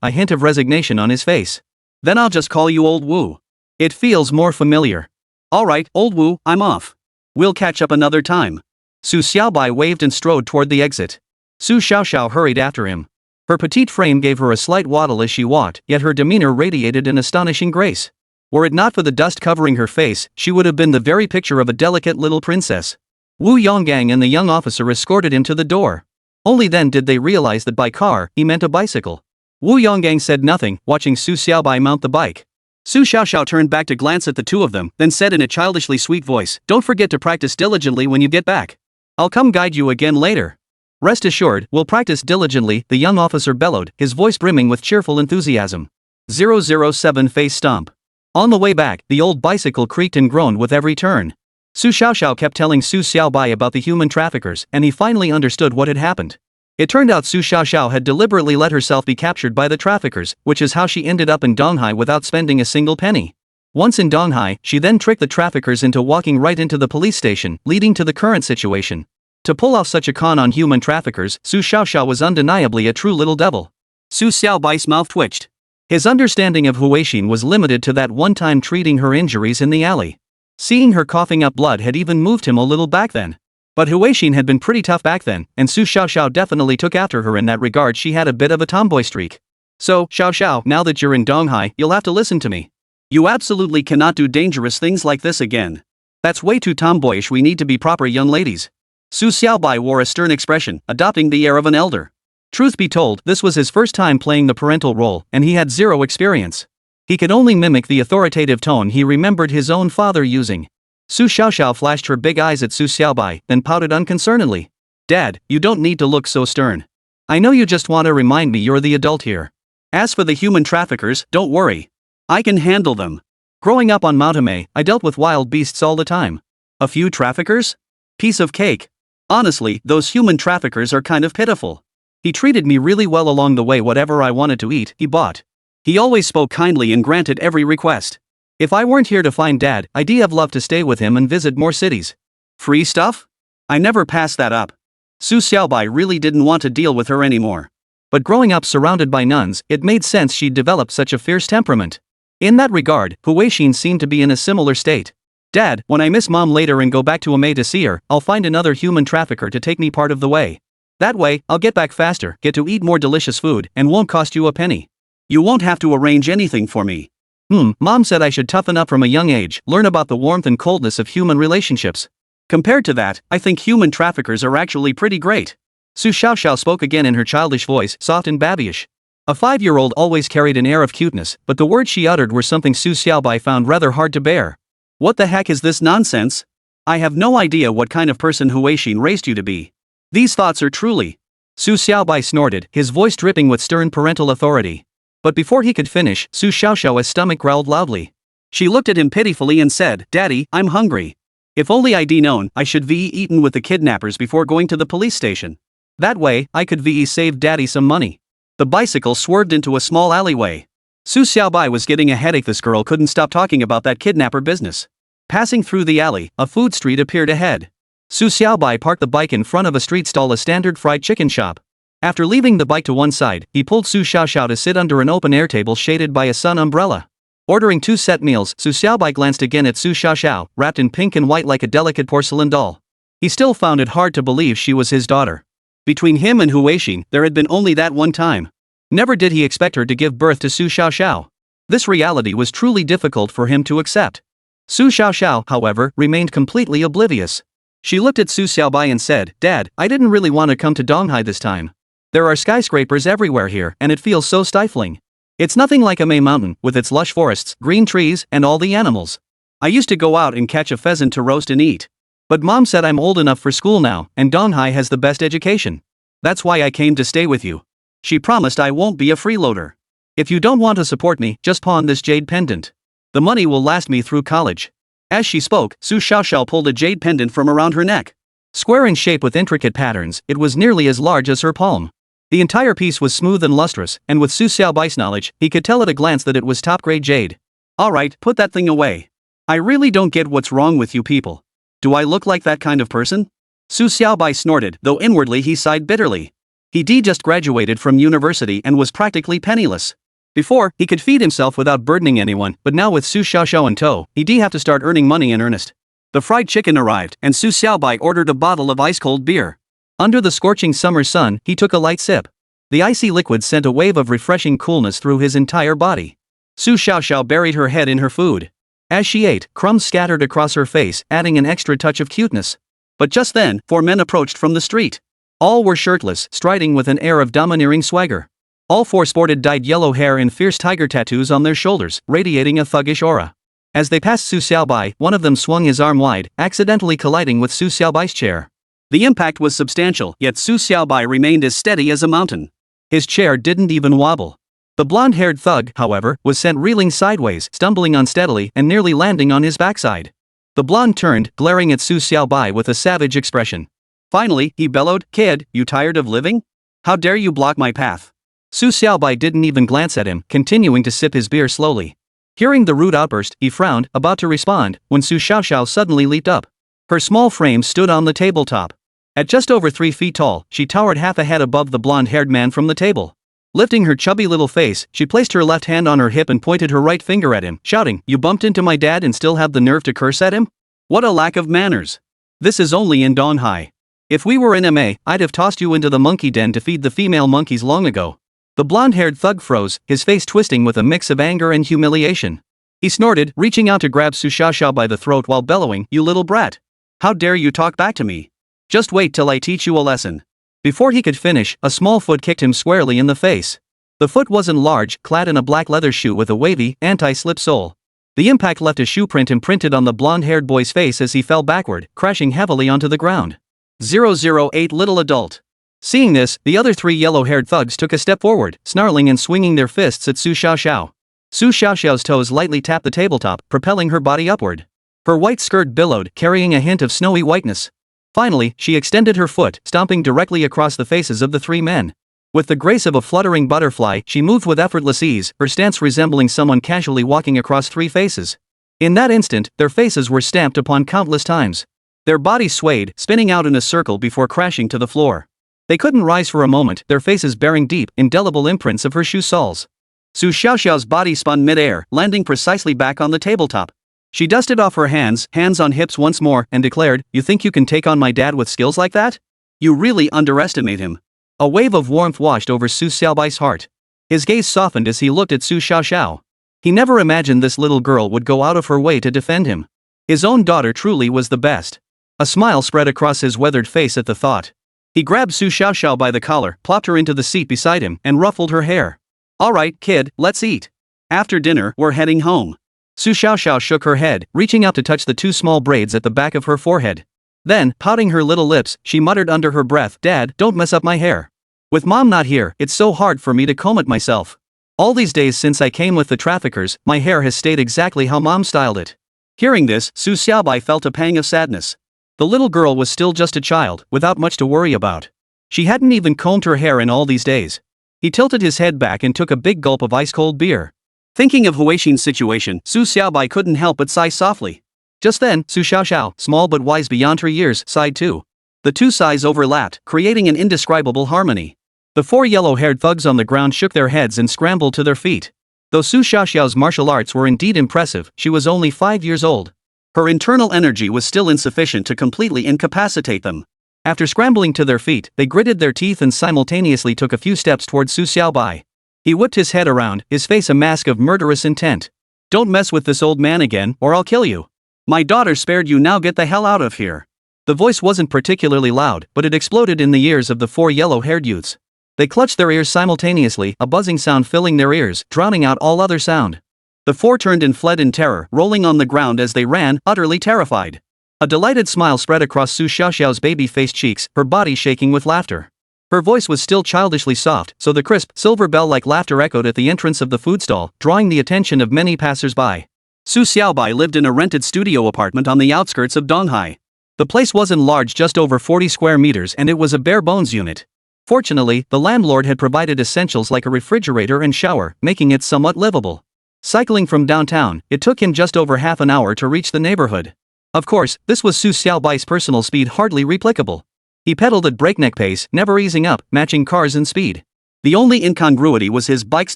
a hint of resignation on his face. Then I'll just call you Old Wu. It feels more familiar. Alright, Old Wu, I'm off. We'll catch up another time. Su Xiaobai waved and strode toward the exit. Su Xiaoxiao hurried after him. Her petite frame gave her a slight waddle as she walked, yet her demeanor radiated an astonishing grace. Were it not for the dust covering her face, she would have been the very picture of a delicate little princess. Wu Yonggang and the young officer escorted him to the door. Only then did they realize that by car, he meant a bicycle. Wu Yonggang said nothing, watching Su Xiaobai mount the bike. Su Xiaoxiao turned back to glance at the two of them, then said in a childishly sweet voice, "Don't forget to practice diligently when you get back. I'll come guide you again later." "Rest assured, we'll practice diligently," the young officer bellowed, his voice brimming with cheerful enthusiasm. 007 Face Stomp. On the way back, the old bicycle creaked and groaned with every turn. Su Xiaoxiao kept telling Su Xiaobai about the human traffickers, and he finally understood what had happened. It turned out Su Xiaoxiao had deliberately let herself be captured by the traffickers, which is how she ended up in Donghai without spending a single penny. Once in Donghai, she then tricked the traffickers into walking right into the police station, leading to the current situation. To pull off such a con on human traffickers, Su Xiaoxiao was undeniably a true little devil. Su Xiaobai's mouth twitched. His understanding of Huixin was limited to that one time treating her injuries in the alley. Seeing her coughing up blood had even moved him a little back then. But Huixin had been pretty tough back then, and Su Xiaoxiao definitely took after her in that regard. She had a bit of a tomboy streak. "So, Xiaoxiao, now that you're in Donghai, you'll have to listen to me. You absolutely cannot do dangerous things like this again. That's way too tomboyish, we need to be proper young ladies." Su Xiaobai wore a stern expression, adopting the air of an elder. Truth be told, this was his first time playing the parental role, and he had zero experience. He could only mimic the authoritative tone he remembered his own father using. Su Xiaoxiao flashed her big eyes at Su Xiaobai, then pouted unconcernedly. "Dad, you don't need to look so stern. I know you just want to remind me you're the adult here. As for the human traffickers, don't worry. I can handle them. Growing up on Mount Emei, I dealt with wild beasts all the time. A few traffickers? Piece of cake. Honestly, those human traffickers are kind of pitiful. He treated me really well along the way. Whatever I wanted to eat, he bought. He always spoke kindly and granted every request. If I weren't here to find Dad, I'd have loved to stay with him and visit more cities. Free stuff? I never passed that up." Su Xiaobai really didn't want to deal with her anymore. But growing up surrounded by nuns, it made sense she'd developed such a fierce temperament. In that regard, Huixin seemed to be in a similar state. "Dad, when I miss Mom later and go back to Emei to see her, I'll find another human trafficker to take me part of the way. That way, I'll get back faster, get to eat more delicious food, and won't cost you a penny. You won't have to arrange anything for me." Mom said I should toughen up from a young age, learn about the warmth and coldness of human relationships. Compared to that, I think human traffickers are actually pretty great. Su Xiaoxiao spoke again in her childish voice, soft and babyish. A 5-year-old always carried an air of cuteness, but the words she uttered were something Su Xiaobai found rather hard to bear. "What the heck is this nonsense? I have no idea what kind of person Huixin raised you to be. These thoughts are truly..." Su Xiaobai snorted, his voice dripping with stern parental authority. But before he could finish, Su Xiaoxiao's stomach growled loudly. She looked at him pitifully and said, "Daddy, I'm hungry. If only I'd known I should be eaten with the kidnappers before going to the police station. That way, I could save Daddy some money." The bicycle swerved into a small alleyway. Su Xiaobai was getting a headache. This girl couldn't stop talking about that kidnapper business. Passing through the alley, a food street appeared ahead. Su Xiaobai parked the bike in front of a street stall, a standard fried chicken shop. After leaving the bike to one side, he pulled Su Xiaoxiao to sit under an open-air table shaded by a sun umbrella. Ordering 2 set meals, Su Xiaobai glanced again at Su Xiaoxiao, wrapped in pink and white like a delicate porcelain doll. He still found it hard to believe she was his daughter. Between him and Huixin, there had been only that one time. Never did he expect her to give birth to Su Xiaoxiao. This reality was truly difficult for him to accept. Su Xiaoxiao, however, remained completely oblivious. She looked at Su Xiaobai and said, "Dad, I didn't really want to come to Donghai this time. There are skyscrapers everywhere here, and it feels so stifling. It's nothing like Emei Mountain, with its lush forests, green trees, and all the animals. I used to go out and catch a pheasant to roast and eat. But Mom said I'm old enough for school now, and Donghai has the best education. That's why I came to stay with you. She promised I won't be a freeloader. If you don't want to support me, just pawn this jade pendant. The money will last me through college." As she spoke, Su Xiaoxiao pulled a jade pendant from around her neck. Square in shape with intricate patterns, it was nearly as large as her palm. The entire piece was smooth and lustrous, and with Su Xiaobai's knowledge, he could tell at a glance that it was top-grade jade. Alright, put that thing away. I really don't get what's wrong with you people. Do I look like that kind of person? Su Xiaobai snorted, though inwardly he sighed bitterly. He just graduated from university and was practically penniless. Before, he could feed himself without burdening anyone, but now with Su Xiaoxiao in tow, he have to start earning money in earnest. The fried chicken arrived, and Su Xiaobai ordered a bottle of ice-cold beer. Under the scorching summer sun, he took a light sip. The icy liquid sent a wave of refreshing coolness through his entire body. Su Xiaoxiao buried her head in her food. As she ate, crumbs scattered across her face, adding an extra touch of cuteness. But just then, 4 men approached from the street. All were shirtless, striding with an air of domineering swagger. All 4 sported dyed yellow hair and fierce tiger tattoos on their shoulders, radiating a thuggish aura. As they passed Su Xiaobai, one of them swung his arm wide, accidentally colliding with Su Xiaobai's chair. The impact was substantial, yet Su Xiaobai remained as steady as a mountain. His chair didn't even wobble. The blonde-haired thug, however, was sent reeling sideways, stumbling unsteadily and nearly landing on his backside. The blonde turned, glaring at Su Xiaobai with a savage expression. Finally, he bellowed, "Kid, you tired of living? How dare you block my path?" Su Xiaobai didn't even glance at him, continuing to sip his beer slowly. Hearing the rude outburst, he frowned, about to respond, when Su Xiaoxiao suddenly leaped up. Her small frame stood on the tabletop. At just over 3 feet tall, she towered half a head above the blonde-haired man from the table. Lifting her chubby little face, she placed her left hand on her hip and pointed her right finger at him, shouting, "You bumped into my dad and still have the nerve to curse at him? What a lack of manners. This is only in Donghai. If we were in Emei, I'd have tossed you into the monkey den to feed the female monkeys long ago." The blonde-haired thug froze, his face twisting with a mix of anger and humiliation. He snorted, reaching out to grab Su Xiaoxiao by the throat while bellowing, "You little brat. How dare you talk back to me? Just wait till I teach you a lesson." Before he could finish, a small foot kicked him squarely in the face. The foot wasn't large, clad in a black leather shoe with a wavy, anti-slip sole. The impact left a shoe print imprinted on the blonde-haired boy's face as he fell backward, crashing heavily onto the ground. 008 Little adult. Seeing this, the other 3 yellow-haired thugs took a step forward, snarling and swinging their fists at Su Xiaoxiao. Su Xiaoxiao's toes lightly tapped the tabletop, propelling her body upward. Her white skirt billowed, carrying a hint of snowy whiteness. Finally, she extended her foot, stomping directly across the faces of the 3 men. With the grace of a fluttering butterfly, she moved with effortless ease, her stance resembling someone casually walking across 3 faces. In that instant, their faces were stamped upon countless times. Their bodies swayed, spinning out in a circle before crashing to the floor. They couldn't rise for a moment, their faces bearing deep, indelible imprints of her shoe soles. Su Xiaoxiao's body spun mid-air, landing precisely back on the tabletop. She dusted off her hands on hips once more, and declared, "You think you can take on my dad with skills like that? You really underestimate him." A wave of warmth washed over Su Xiaobai's heart. His gaze softened as he looked at Su Xiaoxiao. He never imagined this little girl would go out of her way to defend him. His own daughter truly was the best. A smile spread across his weathered face at the thought. He grabbed Su Xiaoxiao by the collar, plopped her into the seat beside him, and ruffled her hair. "Alright, kid, let's eat. After dinner, we're heading home." Su Xiaoxiao shook her head, reaching out to touch the 2 small braids at the back of her forehead. Then, pouting her little lips, she muttered under her breath, "Dad, don't mess up my hair. With Mom not here, it's so hard for me to comb it myself. All these days since I came with the traffickers, my hair has stayed exactly how Mom styled it." Hearing this, Su Xiaobai felt a pang of sadness. The little girl was still just a child, without much to worry about. She hadn't even combed her hair in all these days. He tilted his head back and took a big gulp of ice-cold beer. Thinking of Huixin's situation, Su Xiaobai couldn't help but sigh softly. Just then, Su Xiaoxiao, small but wise beyond her years, sighed too. The 2 sighs overlapped, creating an indescribable harmony. The 4 yellow-haired thugs on the ground shook their heads and scrambled to their feet. Though Su Xiaoxiao's martial arts were indeed impressive, she was only 5 years old. Her internal energy was still insufficient to completely incapacitate them. After scrambling to their feet, they gritted their teeth and simultaneously took a few steps towards Su Xiaobai. He whipped his head around, his face a mask of murderous intent. "Don't mess with this old man again, or I'll kill you. My daughter spared you, now get the hell out of here." The voice wasn't particularly loud, but it exploded in the ears of the 4 yellow-haired youths. They clutched their ears simultaneously, a buzzing sound filling their ears, drowning out all other sound. The 4 turned and fled in terror, rolling on the ground as they ran, utterly terrified. A delighted smile spread across Su Xiaoxiao's baby-faced cheeks, her body shaking with laughter. Her voice was still childishly soft, so the crisp, silver bell-like laughter echoed at the entrance of the food stall, drawing the attention of many passers-by. Su Xiaobai lived in a rented studio apartment on the outskirts of Donghai. The place wasn't large, just over 40 square meters, and it was a bare-bones unit. Fortunately, the landlord had provided essentials like a refrigerator and shower, making it somewhat livable. Cycling from downtown, it took him just over half an hour to reach the neighborhood. Of course, this was Su Xiaobai's personal speed hardly replicable. He pedaled at breakneck pace, never easing up, matching cars in speed. The only incongruity was his bike's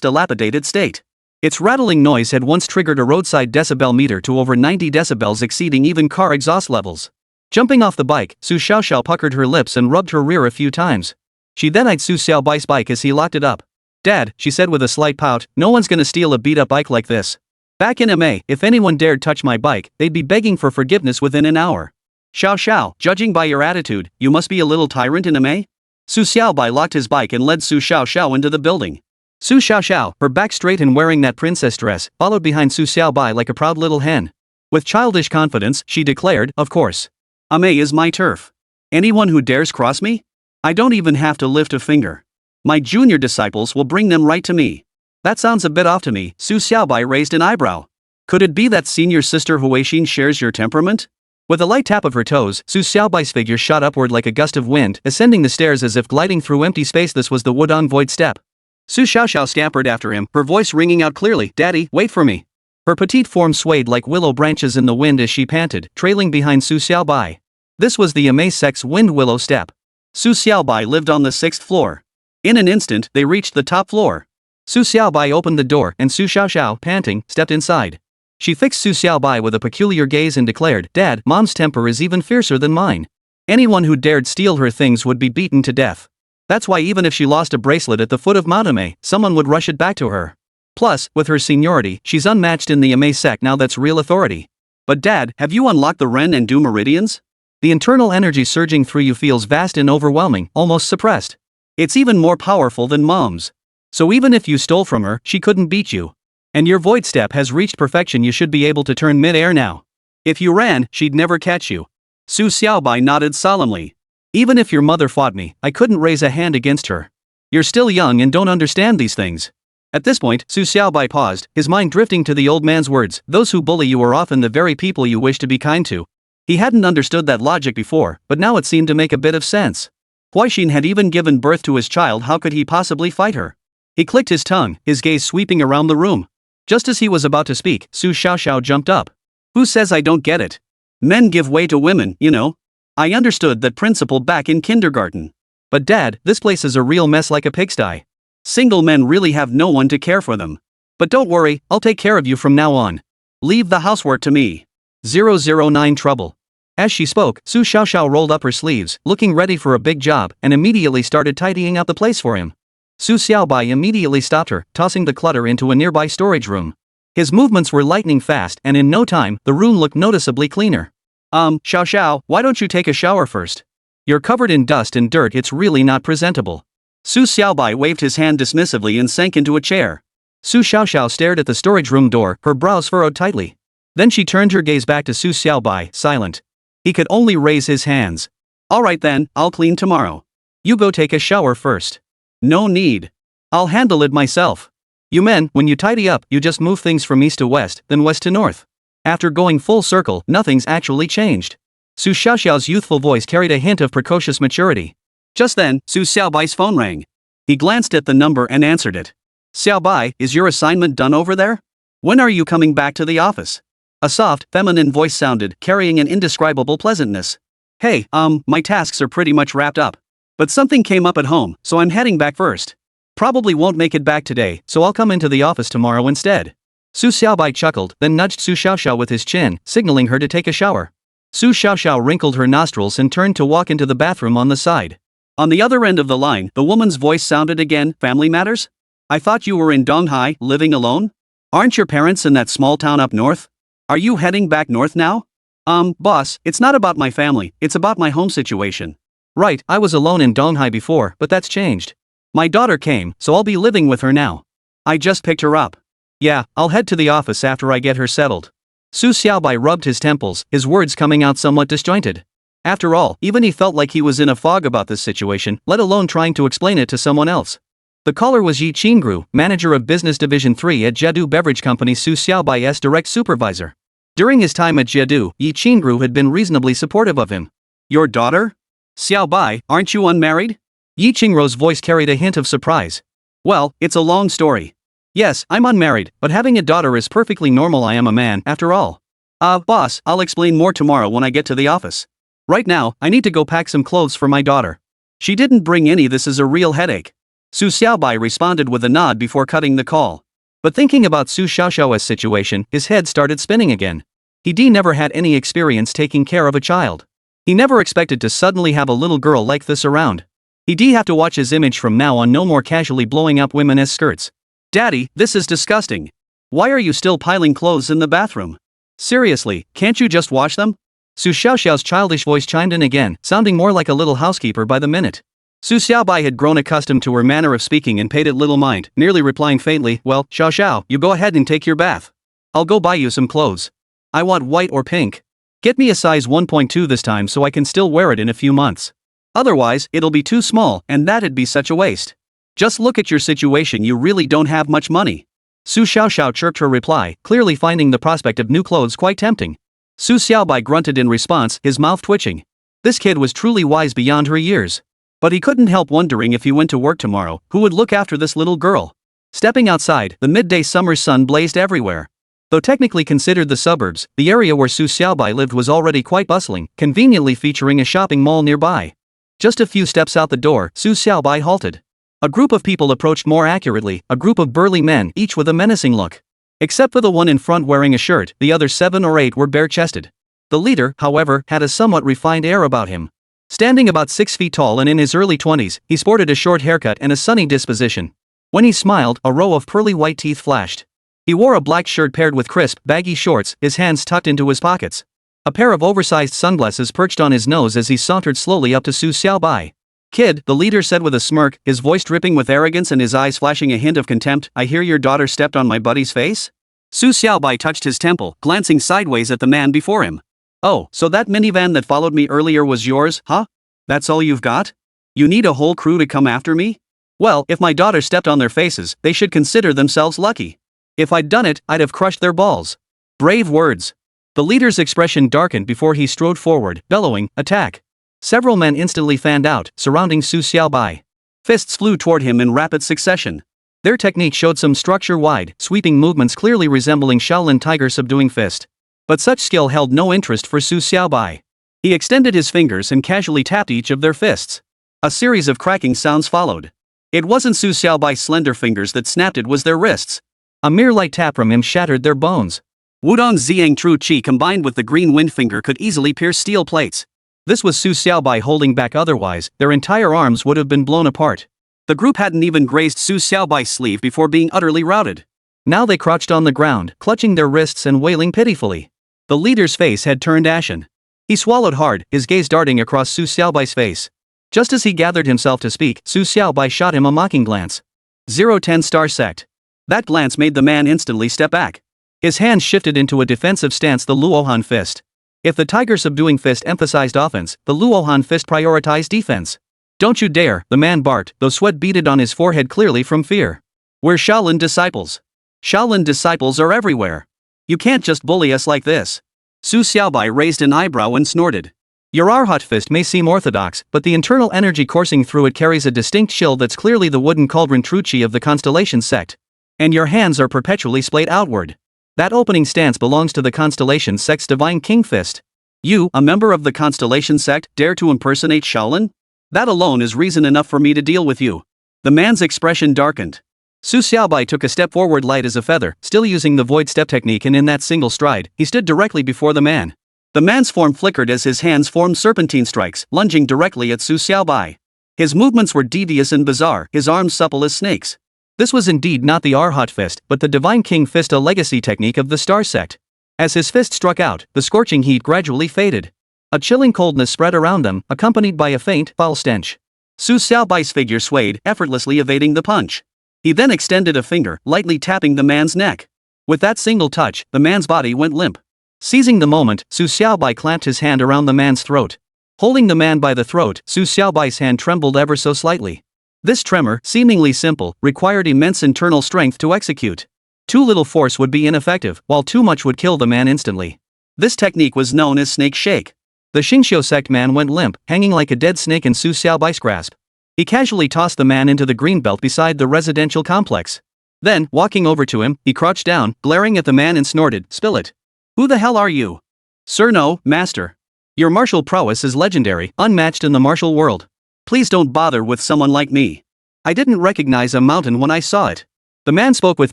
dilapidated state. Its rattling noise had once triggered a roadside decibel meter to over 90 decibels, exceeding even car exhaust levels. Jumping off the bike, Su Xiaoxiao puckered her lips and rubbed her rear a few times. She then eyed Su Xiaobai's bike as he locked it up. "Dad," she said with a slight pout, "no one's gonna steal a beat-up bike like this. Back in Emei, if anyone dared touch my bike, they'd be begging for forgiveness within an hour." "Xiao, judging by your attitude, you must be a little tyrant in Emei?" Su Xiaobai locked his bike and led Su Xiaoxiao into the building. Su Xiaoxiao, her back straight and wearing that princess dress, followed behind Su Xiaobai like a proud little hen. With childish confidence, she declared, "Of course. Emei is my turf. Anyone who dares cross me? I don't even have to lift a finger. My junior disciples will bring them right to me." "That sounds a bit off to me," Su Xiaobai raised an eyebrow. "Could it be that senior sister Huixin shares your temperament?" With a light tap of her toes, Su Xiaobai's figure shot upward like a gust of wind, ascending the stairs as if gliding through empty space. This was the Wudong Void Step. Su Xiaoxiao scampered after him, her voice ringing out clearly, "Daddy, wait for me." Her petite form swayed like willow branches in the wind as she panted, trailing behind Su Xiaobai. This was the Emei Sect's Wind Willow Step. Su Xiaobai lived on the 6th floor. In an instant, they reached the top floor. Su Xiaobai opened the door and Su Xiaoxiao, panting, stepped inside. She fixed Su Xiaobai with a peculiar gaze and declared, "Dad, Mom's temper is even fiercer than mine. Anyone who dared steal her things would be beaten to death. That's why even if she lost a bracelet at the foot of Mount Emei, someone would rush it back to her. Plus, with her seniority, she's unmatched in the Emei Sect. Now that's real authority." "But Dad, have you unlocked the Ren and Du meridians?" The internal energy surging through you feels vast and overwhelming, almost suppressed. It's even more powerful than Mom's. So even if you stole from her, she couldn't beat you. And your void step has reached perfection. You should be able to turn mid-air now. If you ran, she'd never catch you. Su Xiaobai nodded solemnly. "Even if your mother fought me, I couldn't raise a hand against her. You're still young and don't understand these things." At this point, Su Xiaobai paused, his mind drifting to the old man's words, "Those who bully you are often the very people you wish to be kind to." He hadn't understood that logic before, but now it seemed to make a bit of sense. Huixin had even given birth to his child. How could he possibly fight her? He clicked his tongue, his gaze sweeping around the room. Just as he was about to speak, Su Xiaoxiao jumped up. "Who says I don't get it? Men give way to women, you know. I understood that principle back in kindergarten. But Dad, this place is a real mess, like a pigsty. Single men really have no one to care for them. But don't worry, I'll take care of you from now on. Leave the housework to me. 009 trouble." As she spoke, Su Xiaoxiao rolled up her sleeves, looking ready for a big job, and immediately started tidying up the place for him. Su Xiaobai immediately stopped her, tossing the clutter into a nearby storage room. His movements were lightning fast, and in no time, the room looked noticeably cleaner. Xiao, why don't you take a shower first? You're covered in dust and dirt. It's really not presentable." Su Xiaobai waved his hand dismissively and sank into a chair. Su Xiaoxiao stared at the storage room door, her brows furrowed tightly. Then she turned her gaze back to Su Xiaobai, silent. He could only raise his hands. "All right then, I'll clean tomorrow. You go take a shower first." "No need. I'll handle it myself. You men, when you tidy up, you just move things from east to west, then west to north. After going full circle, nothing's actually changed." Su Xiaoxiao's youthful voice carried a hint of precocious maturity. Just then, Su Xiaobai's phone rang. He glanced at the number and answered it. "Xiaobai, is your assignment done over there? When are you coming back to the office?" A soft, feminine voice sounded, carrying an indescribable pleasantness. "Hey, my tasks are pretty much wrapped up. But something came up at home, so I'm heading back first. Probably won't make it back today, so I'll come into the office tomorrow instead." Su Xiaobai chuckled, then nudged Su Xiaoxiao with his chin, signaling her to take a shower. Su Xiaoxiao wrinkled her nostrils and turned to walk into the bathroom on the side. On the other end of the line, the woman's voice sounded again. "Family matters? I thought you were in Donghai, living alone? Aren't your parents in that small town up north? Are you heading back north now?" Boss, it's not about my family, it's about my home situation." "Right, I was alone in Donghai before, but that's changed. My daughter came, so I'll be living with her now. I just picked her up. Yeah, I'll head to the office after I get her settled." Su Xiaobai rubbed his temples, his words coming out somewhat disjointed. After all, even he felt like he was in a fog about this situation, let alone trying to explain it to someone else. The caller was Yi Qingru, manager of Business Division 3 at Jiadu Beverage Company, Su Xiaobai's direct supervisor. During his time at Jiadu, Yi Qingru had been reasonably supportive of him. "Your daughter? Xiaobai, aren't you unmarried?" Yi Qingrou's voice carried a hint of surprise. Well, it's a long story. Yes, I'm unmarried, but having a daughter is perfectly normal. I am a man, after all. Boss, I'll explain more tomorrow when I get to the office. Right now, I need to go pack some clothes for my daughter. She didn't bring any. This is a real headache. Su Xiaobai responded with a nod before cutting the call. But thinking about Su Xiaoxiao's situation, his head started spinning again. He never had any experience taking care of a child. He never expected to suddenly have a little girl like this around. He have to watch his image from now on, no more casually blowing up women as skirts. Daddy, this is disgusting. Why are you still piling clothes in the bathroom? Seriously, can't you just wash them? Su Xiaoxiao's childish voice chimed in again, sounding more like a little housekeeper by the minute. Su Xiaobai had grown accustomed to her manner of speaking and paid it little mind, nearly replying faintly, well, Xiao, you go ahead and take your bath. I'll go buy you some clothes. I want white or pink. Get me a size 1.2 this time so I can still wear it in a few months. Otherwise, it'll be too small, and that'd be such a waste. Just look at your situation, you really don't have much money. Su Xiaoxiao chirped her reply, clearly finding the prospect of new clothes quite tempting. Su Xiaobai grunted in response, his mouth twitching. This kid was truly wise beyond her years. But he couldn't help wondering if he went to work tomorrow, who would look after this little girl? Stepping outside, the midday summer sun blazed everywhere. Though technically considered the suburbs, the area where Su Xiaobai lived was already quite bustling, conveniently featuring a shopping mall nearby. Just a few steps out the door, Su Xiaobai halted. A group of people approached, more accurately, a group of burly men, each with a menacing look. Except for the one in front wearing a shirt, the other 7 or 8 were bare-chested. The leader, however, had a somewhat refined air about him. Standing about 6 feet tall and in his early 20s, he sported a short haircut and a sunny disposition. When he smiled, a row of pearly white teeth flashed. He wore a black shirt paired with crisp, baggy shorts, his hands tucked into his pockets. A pair of oversized sunglasses perched on his nose as he sauntered slowly up to Su Xiaobai. Kid, the leader said with a smirk, his voice dripping with arrogance and his eyes flashing a hint of contempt, I hear your daughter stepped on my buddy's face? Su Xiaobai touched his temple, glancing sideways at the man before him. Oh, so that minivan that followed me earlier was yours, huh? That's all you've got? You need a whole crew to come after me? Well, if my daughter stepped on their faces, they should consider themselves lucky. If I'd done it, I'd have crushed their balls. Brave words. The leader's expression darkened before he strode forward, bellowing, attack. Several men instantly fanned out, surrounding Su Xiaobai. Fists flew toward him in rapid succession. Their technique showed some structure-wide, sweeping movements clearly resembling Shaolin tiger subduing fist. But such skill held no interest for Su Xiaobai. He extended his fingers and casually tapped each of their fists. A series of cracking sounds followed. It wasn't Su Xiaobai's slender fingers that snapped, it was their wrists. A mere light tap from him shattered their bones. Wudong's Ziyang True Qi combined with the green wind finger could easily pierce steel plates. This was Su Xiaobai holding back, otherwise, their entire arms would have been blown apart. The group hadn't even grazed Su Xiaobai's sleeve before being utterly routed. Now they crouched on the ground, clutching their wrists and wailing pitifully. The leader's face had turned ashen. He swallowed hard, his gaze darting across Su Xiaobai's face. Just as he gathered himself to speak, Su Xiaobai shot him a mocking glance. 010 Star Sect. That glance made the man instantly step back. His hands shifted into a defensive stance, the Luohan fist. If the tiger subduing fist emphasized offense, the Luohan fist prioritized defense. Don't you dare, the man barked, though sweat beaded on his forehead clearly from fear. We're Shaolin disciples. Shaolin disciples are everywhere. You can't just bully us like this. Su Xiaobai raised an eyebrow and snorted. Your Arhat fist may seem orthodox, but the internal energy coursing through it carries a distinct chill that's clearly the wooden cauldron True Qi of the Constellation Sect. And your hands are perpetually splayed outward. That opening stance belongs to the Constellation Sect's Divine King Fist. You, a member of the Constellation Sect, dare to impersonate Shaolin? That alone is reason enough for me to deal with you. The man's expression darkened. Su Xiaobai took a step forward light as a feather, still using the void step technique, and in that single stride, he stood directly before the man. The man's form flickered as his hands formed serpentine strikes, lunging directly at Su Xiaobai. His movements were devious and bizarre, his arms supple as snakes. This was indeed not the Arhat fist, but the Divine King Fist, a legacy technique of the Star Sect. As his fist struck out, the scorching heat gradually faded. A chilling coldness spread around them, accompanied by a faint, foul stench. Su Xiaobai's figure swayed, effortlessly evading the punch. He then extended a finger, lightly tapping the man's neck. With that single touch, the man's body went limp. Seizing the moment, Su Xiaobai clamped his hand around the man's throat. Holding the man by the throat, Su Xiaobai's hand trembled ever so slightly. This tremor, seemingly simple, required immense internal strength to execute. Too little force would be ineffective, while too much would kill the man instantly. This technique was known as snake shake. The Xingqiu sect man went limp, hanging like a dead snake in Su Xiaobai's grasp. He casually tossed the man into the green belt beside the residential complex. Then, walking over to him, he crouched down, glaring at the man and snorted, "Spill it." "Who the hell are you?" "Sir, no, master. Your martial prowess is legendary, unmatched in the martial world. Please don't bother with someone like me. I didn't recognize a mountain when I saw it." The man spoke with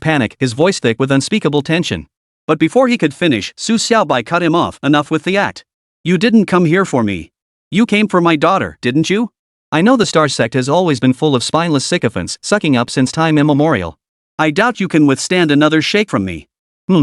panic, his voice thick with unspeakable tension. But before he could finish, Su Xiaobai cut him off. "Enough with the act. You didn't come here for me. You came for my daughter, didn't you? I know the Star Sect has always been full of spineless sycophants, sucking up since time immemorial. I doubt you can withstand another shake from me.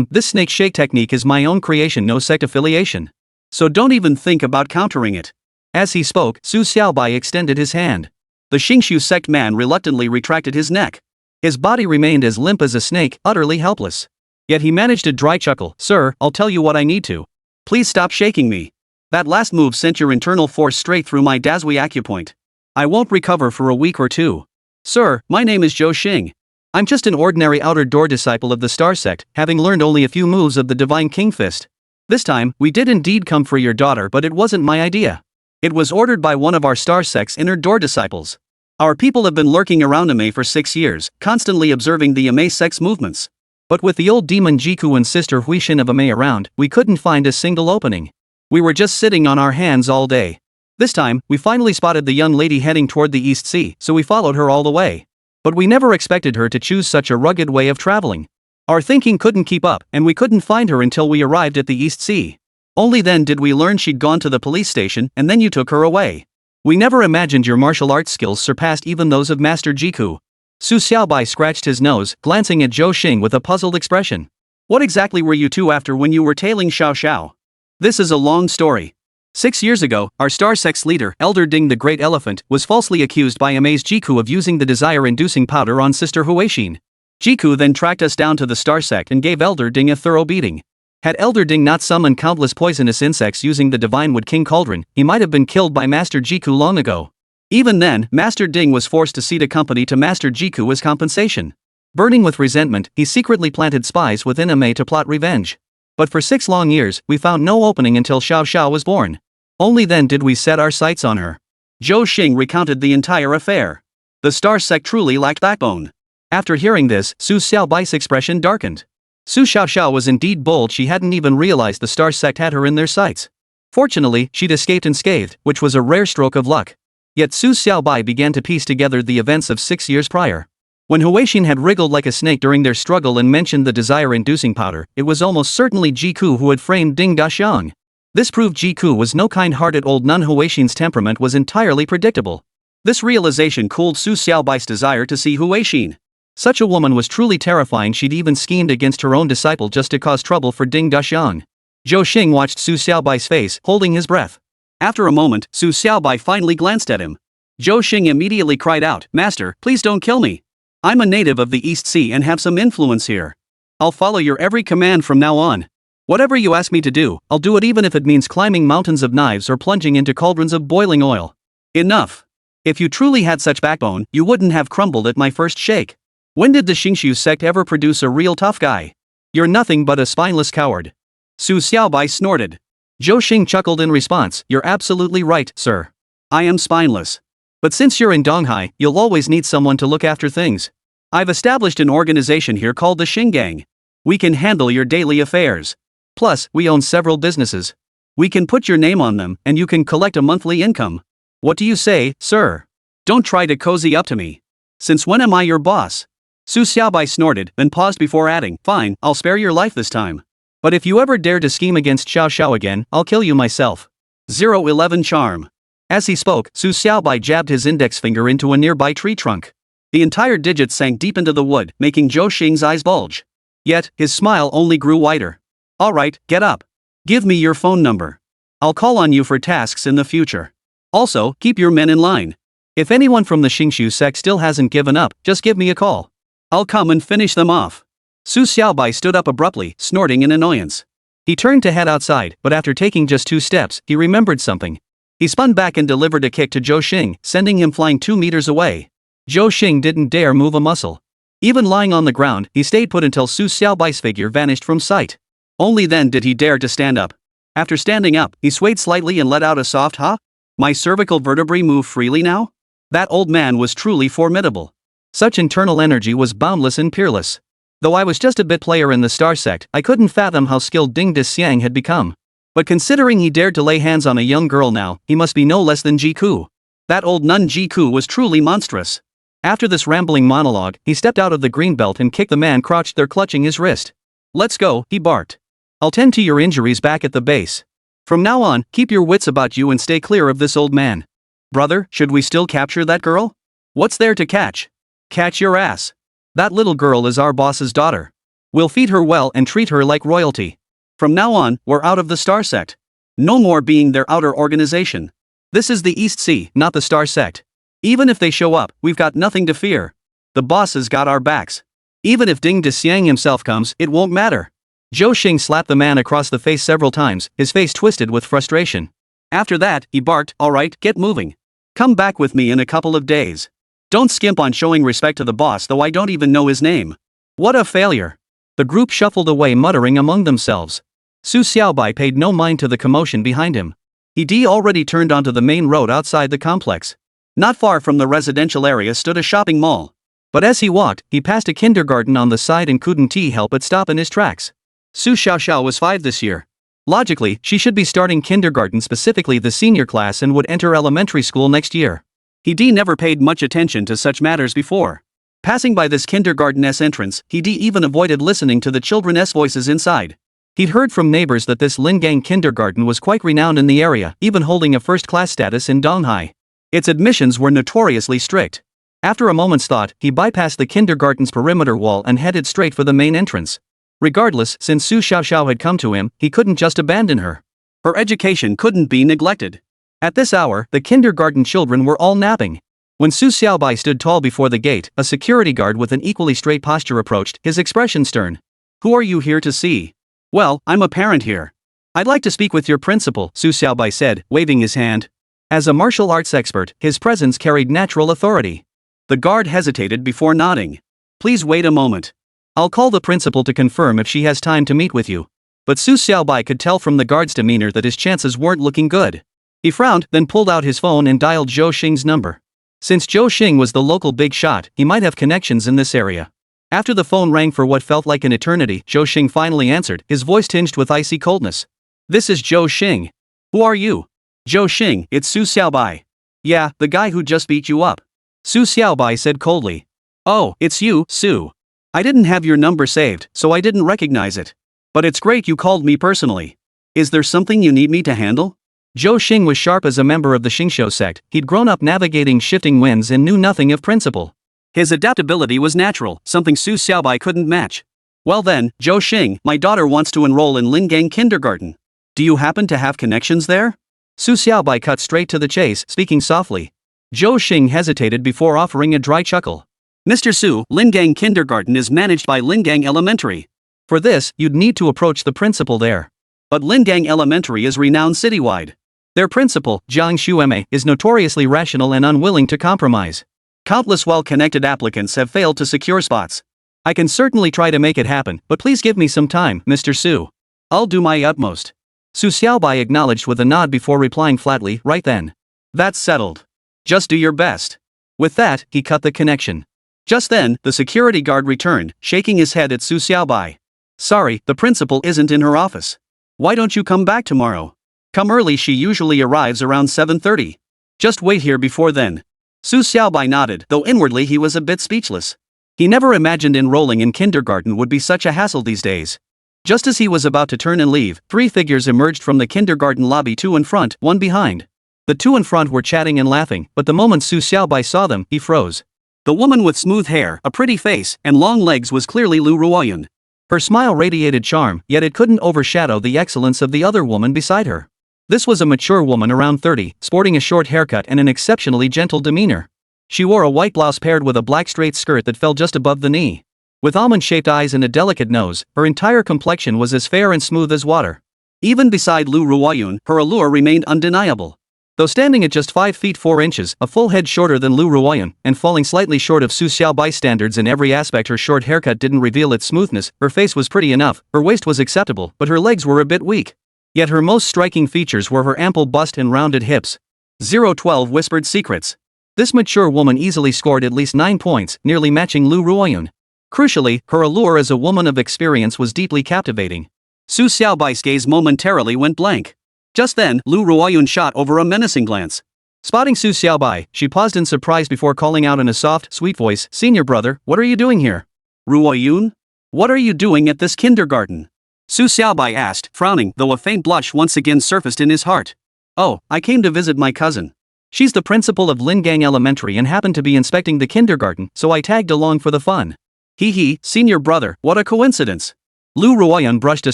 This snake shake technique is my own creation, no sect affiliation. So don't even think about countering it." As he spoke, Su Xiaobai extended his hand. The Xingshu sect man reluctantly retracted his neck. His body remained as limp as a snake, utterly helpless. Yet he managed a dry chuckle. "Sir, I'll tell you what I need to. Please stop shaking me. That last move sent your internal force straight through my Dazui acupoint. I won't recover for a week or two. Sir, my name is Zhou Xing. I'm just an ordinary outer door disciple of the Star Sect, having learned only a few moves of the Divine King Fist. This time, we did indeed come for your daughter, but it wasn't my idea. It was ordered by one of our Star Sect's inner door disciples. Our people have been lurking around Emei for 6 years, constantly observing the Emei Sect's movements. But with the old demon Jiku and sister Huixin of Emei around, we couldn't find a single opening. We were just sitting on our hands all day. This time, we finally spotted the young lady heading toward the East Sea, so we followed her all the way. But we never expected her to choose such a rugged way of traveling. Our thinking couldn't keep up, and we couldn't find her until we arrived at the East Sea. Only then did we learn she'd gone to the police station, and then you took her away. We never imagined your martial arts skills surpassed even those of Master Jiku." Su Xiaobai scratched his nose, glancing at Zhou Xing with a puzzled expression. "What exactly were you two after when you were tailing Xiao Xiao?" "This is a long story. 6 years ago, our Star Sect's leader, Elder Ding the Great Elephant, was falsely accused by Emei's Jiku of using the desire-inducing powder on Sister Huixin. Jiku then tracked us down to the Star Sect and gave Elder Ding a thorough beating. Had Elder Ding not summoned countless poisonous insects using the Divine Wood King Cauldron, he might have been killed by Master Jiku long ago. Even then, Master Ding was forced to cede a company to Master Jiku as compensation. Burning with resentment, he secretly planted spies within Emei to plot revenge. But for 6 long years, we found no opening until Xiao Xiao was born. Only then did we set our sights on her." Zhou Xing recounted the entire affair. The Star Sect truly lacked backbone. After hearing this, Su Xiaobai's expression darkened. Su Xiaoxiao was indeed bold. She hadn't even realized the Star Sect had her in their sights. Fortunately, she'd escaped unscathed, which was a rare stroke of luck. Yet Su Xiaobai began to piece together the events of 6 years prior. When Huixin had wriggled like a snake during their struggle and mentioned the desire-inducing powder, it was almost certainly Jiku who had framed Ding Daxiang. This proved Jiku was no kind-hearted old nun. Huixin's temperament was entirely predictable. This realization cooled Su Xiaobai's desire to see Huixin. Such a woman was truly terrifying. She'd even schemed against her own disciple just to cause trouble for Ding Daxiang. Zhou Xing watched Su Xiaobai's face, holding his breath. After a moment, Su Xiaobai finally glanced at him. Zhou Xing immediately cried out, "Master, please don't kill me. I'm a native of the East Sea and have some influence here. I'll follow your every command from now on. Whatever you ask me to do, I'll do it even if it means climbing mountains of knives or plunging into cauldrons of boiling oil. Enough. If you truly had such backbone, you wouldn't have crumbled at my first shake. When did the Xingshu sect ever produce a real tough guy? You're nothing but a spineless coward." Su Xiaobai snorted. Zhou Xing chuckled in response. "You're absolutely right, sir. I am spineless. But since you're in Donghai, you'll always need someone to look after things. I've established an organization here called the Xinggang. We can handle your daily affairs. Plus, we own several businesses. We can put your name on them, and you can collect a monthly income. What do you say, sir? Don't try to cozy up to me. Since when am I your boss?" Su Xiaobai snorted, then paused before adding, "Fine, I'll spare your life this time. But if you ever dare to scheme against Xiao Xiao again, I'll kill you myself. 011 charm." As he spoke, Su Xiaobai jabbed his index finger into a nearby tree trunk. The entire digit sank deep into the wood, making Zhou Xing's eyes bulge. Yet, his smile only grew wider. "All right, get up. Give me your phone number. I'll call on you for tasks in the future. Also, keep your men in line. If anyone from the Xingshu sect still hasn't given up, just give me a call. I'll come and finish them off." Su Xiaobai stood up abruptly, snorting in annoyance. He turned to head outside, but after taking just 2 steps, he remembered something. He spun back and delivered a kick to Zhou Xing, sending him flying 2 meters away. Zhou Xing didn't dare move a muscle. Even lying on the ground, he stayed put until Su Xiaobai's figure vanished from sight. Only then did he dare to stand up. After standing up, he swayed slightly and let out a soft "ha." "My cervical vertebrae move freely now?" That old man was truly formidable. Such internal energy was boundless and peerless. Though I was just a bit player in the Star Sect, I couldn't fathom how skilled Ding Xiang had become. But considering he dared to lay hands on a young girl now, he must be no less than Jiku. That old nun Jiku was truly monstrous. After this rambling monologue, he stepped out of the green belt and kicked the man crouched there clutching his wrist. "Let's go," he barked. "I'll tend to your injuries back at the base. From now on, keep your wits about you and stay clear of this old man." "Brother, should we still capture that girl?" "What's there to catch?" "Catch your ass. That little girl is our boss's daughter. We'll feed her well and treat her like royalty. From now on, we're out of the Star Sect. No more being their outer organization. This is the East Sea, not the Star Sect. Even if they show up, we've got nothing to fear. The boss has got our backs. Even if Ding Xiang himself comes, it won't matter." Zhou Xing slapped the man across the face several times, his face twisted with frustration. After that, he barked, "All right, get moving. Come back with me in a couple of days. Don't skimp on showing respect to the boss, though I don't even know his name." What a failure. The group shuffled away muttering among themselves. Su Xiaobai paid no mind to the commotion behind him. He already turned onto the main road outside the complex. Not far from the residential area stood a shopping mall. But as he walked, he passed a kindergarten on the side and couldn't help but stop in his tracks. Su Xiaoxiao was 5 this year. Logically, she should be starting kindergarten, specifically the senior class, and would enter elementary school next year. He never paid much attention to such matters before. Passing by this kindergarten-s entrance, he even avoided listening to the children's voices inside. He'd heard from neighbors that this Lingang kindergarten was quite renowned in the area, even holding a first-class status in Donghai. Its admissions were notoriously strict. After a moment's thought, he bypassed the kindergarten's perimeter wall and headed straight for the main entrance. Regardless, since Su Xiaoxiao had come to him, he couldn't just abandon her. Her education couldn't be neglected. At this hour, the kindergarten children were all napping. When Su Xiaobai stood tall before the gate, a security guard with an equally straight posture approached, his expression stern. "Who are you here to see?" "Well, I'm a parent here. I'd like to speak with your principal," Su Xiaobai said, waving his hand. As a martial arts expert, his presence carried natural authority. The guard hesitated before nodding. "Please wait a moment. I'll call the principal to confirm if she has time to meet with you." But Su Xiaobai could tell from the guard's demeanor that his chances weren't looking good. He frowned, then pulled out his phone and dialed Zhou Xing's number. Since Zhou Xing was the local big shot, he might have connections in this area. After the phone rang for what felt like an eternity, Zhou Xing finally answered, his voice tinged with icy coldness. "This is Zhou Xing. Who are you?" "Zhou Xing, it's Su Xiaobai." "Yeah, the guy who just beat you up." Su Xiaobai said coldly. "Oh, it's you, Su. I didn't have your number saved, so I didn't recognize it. But it's great you called me personally. Is there something you need me to handle?" Zhou Xing was sharp as a member of the Xingqiu sect. He'd grown up navigating shifting winds and knew nothing of principle. His adaptability was natural, something Su Xiaobai couldn't match. "Well then, Zhou Xing, my daughter wants to enroll in Lingang kindergarten. Do you happen to have connections there?" Su Xiaobai cut straight to the chase, speaking softly. Zhou Xing hesitated before offering a dry chuckle. "Mr. Su, Lingang kindergarten is managed by Lingang Elementary. For this, you'd need to approach the principal there. But Lingang Elementary is renowned citywide. Their principal, Jiang Emei, is notoriously rational and unwilling to compromise. Countless well-connected applicants have failed to secure spots. I can certainly try to make it happen, but please give me some time, Mr. Su. I'll do my utmost." Su Xiaobai acknowledged with a nod before replying flatly, "Right then. That's settled. Just do your best." With that, he cut the connection. Just then, the security guard returned, shaking his head at Su Xiaobai. "Sorry, the principal isn't in her office. Why don't you come back tomorrow? Come early, she usually arrives around 7:30. Just wait here before then." Su Xiaobai nodded, though inwardly he was a bit speechless. He never imagined enrolling in kindergarten would be such a hassle these days. Just as he was about to turn and leave, 3 figures emerged from the kindergarten lobby, 2 in front, 1 behind. The 2 in front were chatting and laughing, but the moment Su Xiaobai saw them, he froze. The woman with smooth hair, a pretty face, and long legs was clearly Lu Ruoyun. Her smile radiated charm, yet it couldn't overshadow the excellence of the other woman beside her. This was a mature woman around 30, sporting a short haircut and an exceptionally gentle demeanor. She wore a white blouse paired with a black straight skirt that fell just above the knee. With almond-shaped eyes and a delicate nose, her entire complexion was as fair and smooth as water. Even beside Lu Ruoyun, her allure remained undeniable. Though standing at just 5 feet 4 inches, a full head shorter than Lu Ruoyun, and falling slightly short of Su Xiaobai's standards in every aspect, her short haircut didn't reveal its smoothness. Her face was pretty enough, her waist was acceptable, but her legs were a bit weak. Yet her most striking features were her ample bust and rounded hips. 012 whispered secrets. This mature woman easily scored at least 9 points, nearly matching Lu Ruoyun. Crucially, her allure as a woman of experience was deeply captivating. Su Xiaobai's gaze momentarily went blank. Just then, Lu Ruoyun shot over a menacing glance. Spotting Su Xiaobai, she paused in surprise before calling out in a soft, sweet voice, "Senior brother, what are you doing here?" "Ruoyun? What are you doing at this kindergarten?" Su Xiaobai asked, frowning, though a faint blush once again surfaced in his heart. "Oh, I came to visit my cousin. She's the principal of Lingang Elementary and happened to be inspecting the kindergarten, so I tagged along for the fun." "Hee, senior brother, what a coincidence." Lu Ruoyun brushed a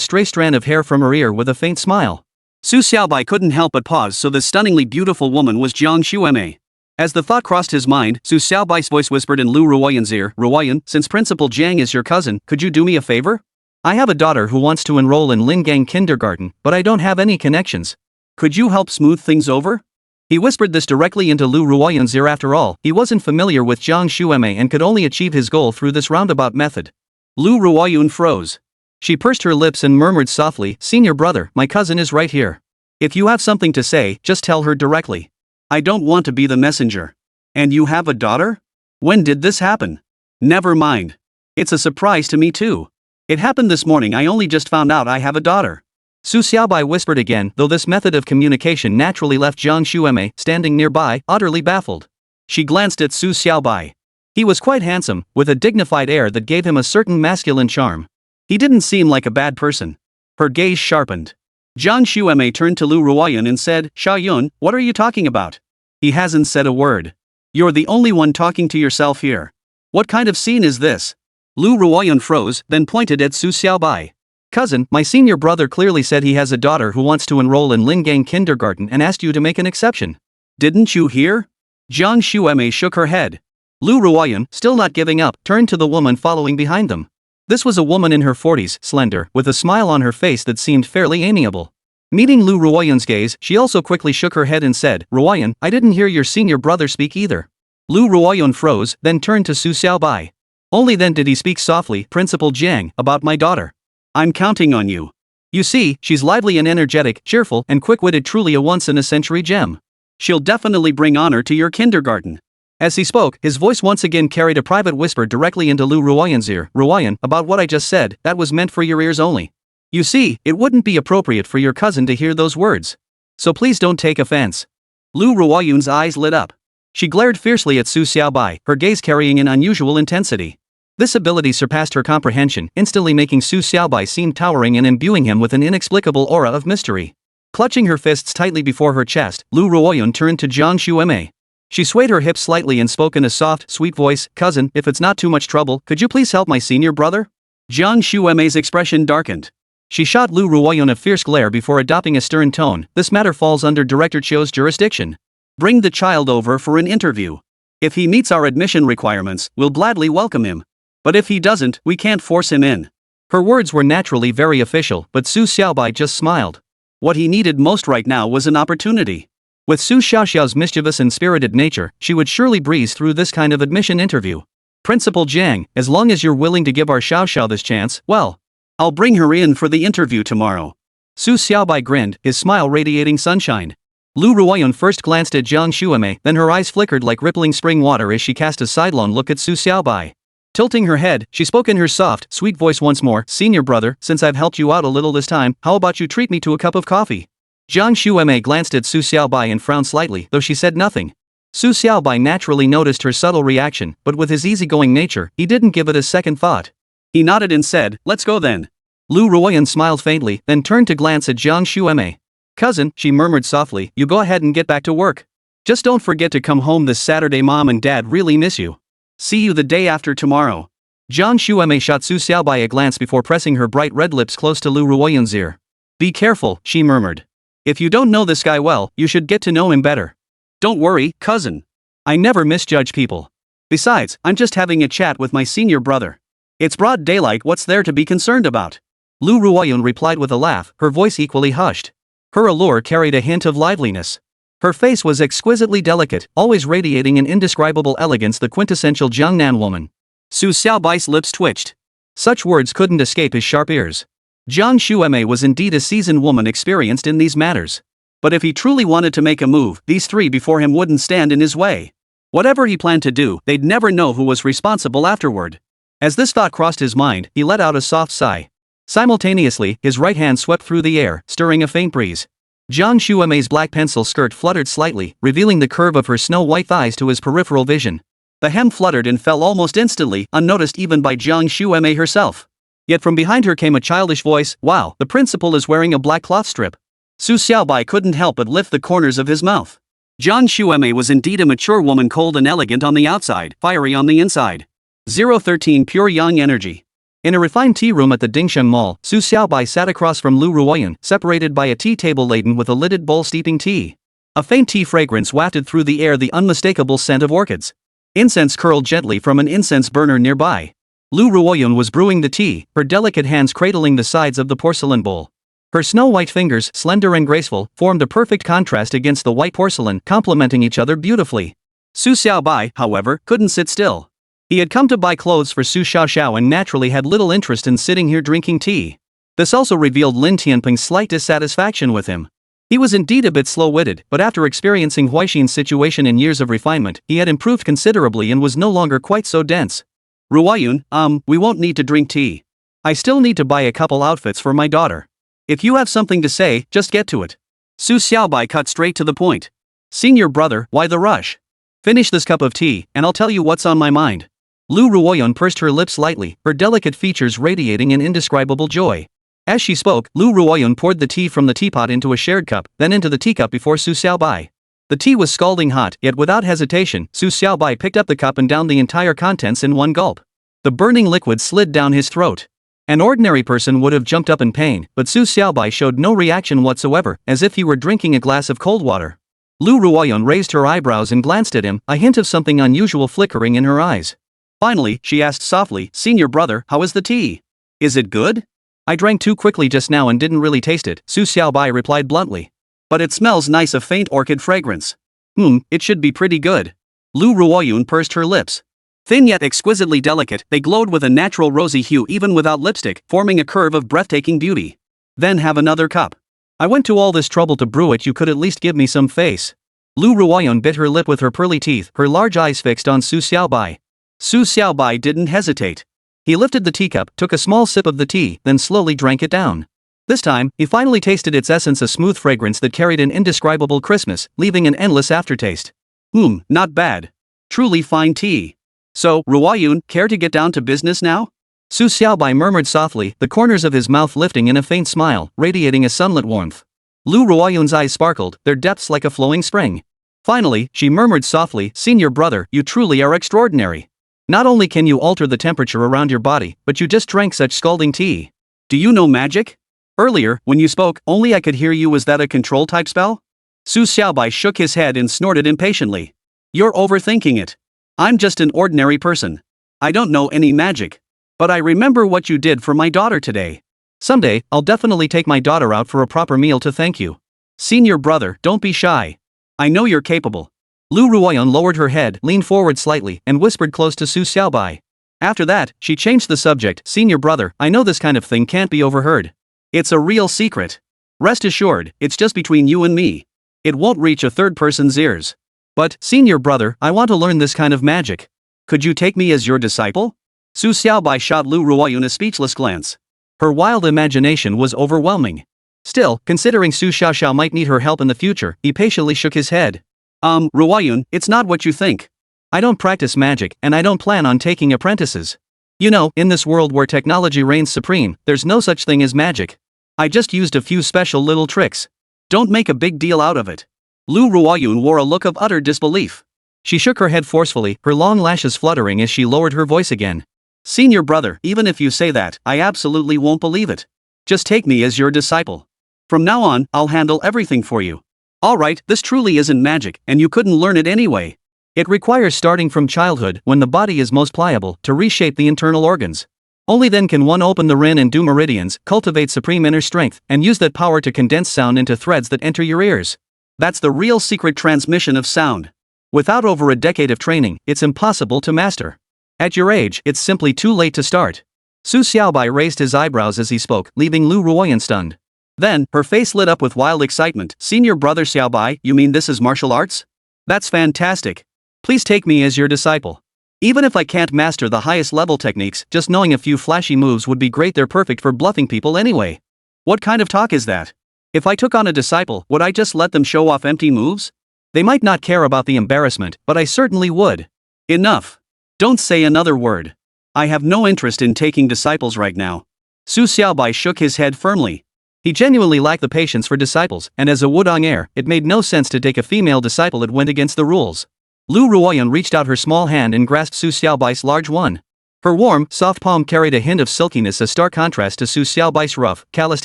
stray strand of hair from her ear with a faint smile. Su Xiaobai couldn't help but pause, so this stunningly beautiful woman was Jiang Emei. As the thought crossed his mind, Su Xiaobai's voice whispered in Lu Ruoyun's ear, "Ruoyun, since Principal Jiang is your cousin, could you do me a favor? I have a daughter who wants to enroll in Lingang Kindergarten, but I don't have any connections. Could you help smooth things over?" He whispered this directly into Lu Ruoyun's ear. After all, he wasn't familiar with Jiang Emei and could only achieve his goal through this roundabout method. Lu Ruoyun froze. She pursed her lips and murmured softly, "Senior brother, my cousin is right here. If you have something to say, just tell her directly. I don't want to be the messenger." "And you have a daughter? When did this happen?" "Never mind. It's a surprise to me too. It happened this morning. I only just found out I have a daughter." Su Xiaobai whispered again, though this method of communication naturally left Jiang Emei standing nearby, utterly baffled. She glanced at Su Xiaobai. He was quite handsome, with a dignified air that gave him a certain masculine charm. He didn't seem like a bad person. Her gaze sharpened. Jiang Emei turned to Lu Ruoyun and said, "Xiaoyun, what are you talking about?" "He hasn't said a word. You're the only one talking to yourself here. What kind of scene is this?" Lu Ruoyun froze, then pointed at Su Xiaobai. "Cousin, my senior brother clearly said he has a daughter who wants to enroll in Lingang Kindergarten and asked you to make an exception. Didn't you hear?" Jiang Emei shook her head. Lu Ruoyun, still not giving up, turned to the woman following behind them. This was a woman in her 40s, slender, with a smile on her face that seemed fairly amiable. Meeting Lu Ruoyun's gaze, she also quickly shook her head and said, "Ruoyun, I didn't hear your senior brother speak either." Lu Ruoyun froze, then turned to Su Xiaobai. Only then did he speak softly, "Principal Jiang, about my daughter. I'm counting on you. You see, she's lively and energetic, cheerful, and quick-witted, truly a once-in-a-century gem. She'll definitely bring honor to your kindergarten." As he spoke, his voice once again carried a private whisper directly into Lu Ruoyun's ear. "Ruoyun, about what I just said, that was meant for your ears only. You see, it wouldn't be appropriate for your cousin to hear those words. So please don't take offense." Lu Ruoyun's eyes lit up. She glared fiercely at Su Xiaobai, her gaze carrying an unusual intensity. This ability surpassed her comprehension, instantly making Su Xiaobai seem towering and imbuing him with an inexplicable aura of mystery. Clutching her fists tightly before her chest, Lu Ruoyun turned to Jiang Emei. She swayed her hips slightly and spoke in a soft, sweet voice, "Cousin, if it's not too much trouble, could you please help my senior brother?" Jiang Emei's expression darkened. She shot Lu Ruoyun a fierce glare before adopting a stern tone. "This matter falls under Director Chio's jurisdiction. Bring the child over for an interview. If he meets our admission requirements, we'll gladly welcome him. But if he doesn't, we can't force him in." Her words were naturally very official, but Su Xiaobai just smiled. What he needed most right now was an opportunity. With Su Xiaoxiao's mischievous and spirited nature, she would surely breeze through this kind of admission interview. "Principal Jiang, as long as you're willing to give our Xiaoxiao this chance, well, I'll bring her in for the interview tomorrow." Su Xiaobai grinned, his smile radiating sunshine. Lu Ruoyun first glanced at Jiang Emei, then her eyes flickered like rippling spring water as she cast a sidelong look at Su Xiaobai. Tilting her head, she spoke in her soft, sweet voice once more, "Senior brother, since I've helped you out a little this time, how about you treat me to a cup of coffee?" Jiang Emei glanced at Su Xiaobai and frowned slightly, though she said nothing. Su Xiaobai naturally noticed her subtle reaction, but with his easygoing nature, he didn't give it a second thought. He nodded and said, "Let's go then." Lu Ruoyun smiled faintly, then turned to glance at Jiang Emei. "Cousin," she murmured softly, "you go ahead and get back to work. Just don't forget to come home this Saturday. Mom and Dad really miss you. See you the day after tomorrow." Jiang Emei shot Su Xiaobai a glance before pressing her bright red lips close to Lu Ruoyun's ear. "Be careful," she murmured. "If you don't know this guy well, you should get to know him better." "Don't worry, cousin. I never misjudge people. Besides, I'm just having a chat with my senior brother. It's broad daylight, what's there to be concerned about?" Lu Ruoyun replied with a laugh, her voice equally hushed. Her allure carried a hint of liveliness. Her face was exquisitely delicate, always radiating an indescribable elegance, the quintessential Jiangnan woman. Su Xiaobai's lips twitched. Such words couldn't escape his sharp ears. Jiang Emei was indeed a seasoned woman experienced in these matters. But if he truly wanted to make a move, these three before him wouldn't stand in his way. Whatever he planned to do, they'd never know who was responsible afterward. As this thought crossed his mind, he let out a soft sigh. Simultaneously, his right hand swept through the air, stirring a faint breeze. Jiang Shuemei's black pencil skirt fluttered slightly, revealing the curve of her snow-white thighs to his peripheral vision. The hem fluttered and fell almost instantly, unnoticed even by Jiang Shuemei herself. Yet from behind her came a childish voice, "Wow, the principal is wearing a black cloth strip." Su Xiaobai couldn't help but lift the corners of his mouth. Jiang Shuemei was indeed a mature woman, cold and elegant on the outside, fiery on the inside. 013 Pure Yang energy. In a refined tea room at the Dingsheng Mall, Su Xiaobai sat across from Lu Ruoyan, separated by a tea table laden with a lidded bowl steeping tea. A faint tea fragrance wafted through the air, the unmistakable scent of orchids. Incense curled gently from an incense burner nearby. Lu Ruoyan was brewing the tea, her delicate hands cradling the sides of the porcelain bowl. Her snow-white fingers, slender and graceful, formed a perfect contrast against the white porcelain, complementing each other beautifully. Su Xiaobai, however, couldn't sit still. He had come to buy clothes for Su Xiaoxiao and naturally had little interest in sitting here drinking tea. This also revealed Lin Tianping's slight dissatisfaction with him. He was indeed a bit slow-witted, but after experiencing Huixin's situation in years of refinement, he had improved considerably and was no longer quite so dense. "Ruoyun, we won't need to drink tea. I still need to buy a couple outfits for my daughter. If you have something to say, just get to it." Su Xiaobai cut straight to the point. "Senior brother, why the rush? Finish this cup of tea, and I'll tell you what's on my mind." Lu Ruoyan pursed her lips lightly, her delicate features radiating an indescribable joy. As she spoke, Lu Ruoyan poured the tea from the teapot into a shared cup, then into the teacup before Su Xiaobai. The tea was scalding hot, yet without hesitation, Su Xiaobai picked up the cup and downed the entire contents in one gulp. The burning liquid slid down his throat. An ordinary person would have jumped up in pain, but Su Xiaobai showed no reaction whatsoever, as if he were drinking a glass of cold water. Lu Ruoyan raised her eyebrows and glanced at him, a hint of something unusual flickering in her eyes. Finally, she asked softly, "Senior brother, how is the tea? Is it good?" "I drank too quickly just now and didn't really taste it," Su Xiaobai replied bluntly. "But it smells nice, a faint orchid fragrance." It should be pretty good." Lu Ruoyun pursed her lips. Thin yet exquisitely delicate, they glowed with a natural rosy hue even without lipstick, forming a curve of breathtaking beauty. "Then have another cup. I went to all this trouble to brew it, you could at least give me some face." Lu Ruoyun bit her lip with her pearly teeth, her large eyes fixed on Su Xiaobai. Su Xiaobai didn't hesitate. He lifted the teacup, took a small sip of the tea, then slowly drank it down. This time, he finally tasted its essence, a smooth fragrance that carried an indescribable crispness, leaving an endless aftertaste. Not bad. Truly fine tea. "So, Ruoyun, care to get down to business now?" Su Xiaobai murmured softly, the corners of his mouth lifting in a faint smile, radiating a sunlit warmth. Lu Ruoyun's eyes sparkled, their depths like a flowing spring. Finally, she murmured softly, "Senior brother, you truly are extraordinary. Not only can you alter the temperature around your body, but you just drank such scalding tea. Do you know magic? Earlier, when you spoke, only I could hear you. Was that a control-type spell?" Su Xiaobai shook his head and snorted impatiently. "You're overthinking it. I'm just an ordinary person. I don't know any magic. But I remember what you did for my daughter today. Someday, I'll definitely take my daughter out for a proper meal to thank you. Senior brother, don't be shy. I know you're capable." Lu Ruoyan lowered her head, leaned forward slightly, and whispered close to Su Xiaobai. After that, she changed the subject. "Senior brother, I know this kind of thing can't be overheard. It's a real secret. Rest assured, it's just between you and me. It won't reach a third person's ears. But, senior brother, I want to learn this kind of magic. Could you take me as your disciple?" Su Xiaobai shot Lu Ruoyan a speechless glance. Her wild imagination was overwhelming. Still, considering Su Xiaoxiao might need her help in the future, he patiently shook his head. Ruoyun, it's not what you think. I don't practice magic, and I don't plan on taking apprentices. You know, in this world where technology reigns supreme, there's no such thing as magic. I just used a few special little tricks. Don't make a big deal out of it." Lu Ruoyun wore a look of utter disbelief. She shook her head forcefully, her long lashes fluttering as she lowered her voice again. "Senior brother, even if you say that, I absolutely won't believe it. Just take me as your disciple. From now on, I'll handle everything for you." "Alright, this truly isn't magic, and you couldn't learn it anyway. It requires starting from childhood, when the body is most pliable, to reshape the internal organs. Only then can one open the rin and do meridians, cultivate supreme inner strength, and use that power to condense sound into threads that enter your ears. That's the real secret transmission of sound. Without over a decade of training, it's impossible to master. At your age, it's simply too late to start." Su Xiaobai raised his eyebrows as he spoke, leaving Lu Ruoyan stunned. Then, her face lit up with wild excitement. "Senior brother Xiaobai, you mean this is martial arts? That's fantastic. Please take me as your disciple. Even if I can't master the highest level techniques, just knowing a few flashy moves would be great. They're perfect for bluffing people anyway. What kind of talk is that? If I took on a disciple, would I just let them show off empty moves? They might not care about the embarrassment, but I certainly would. Enough. Don't say another word. I have no interest in taking disciples right now. Su Xiaobai shook his head firmly. He genuinely lacked the patience for disciples, and as a Wudong heir, it made no sense to take a female disciple. It went against the rules. Lu Ruoyun reached out her small hand and grasped Su Xiaobai's large one. Her warm, soft palm carried a hint of silkiness, a stark contrast to Su Xiaobai's rough, calloused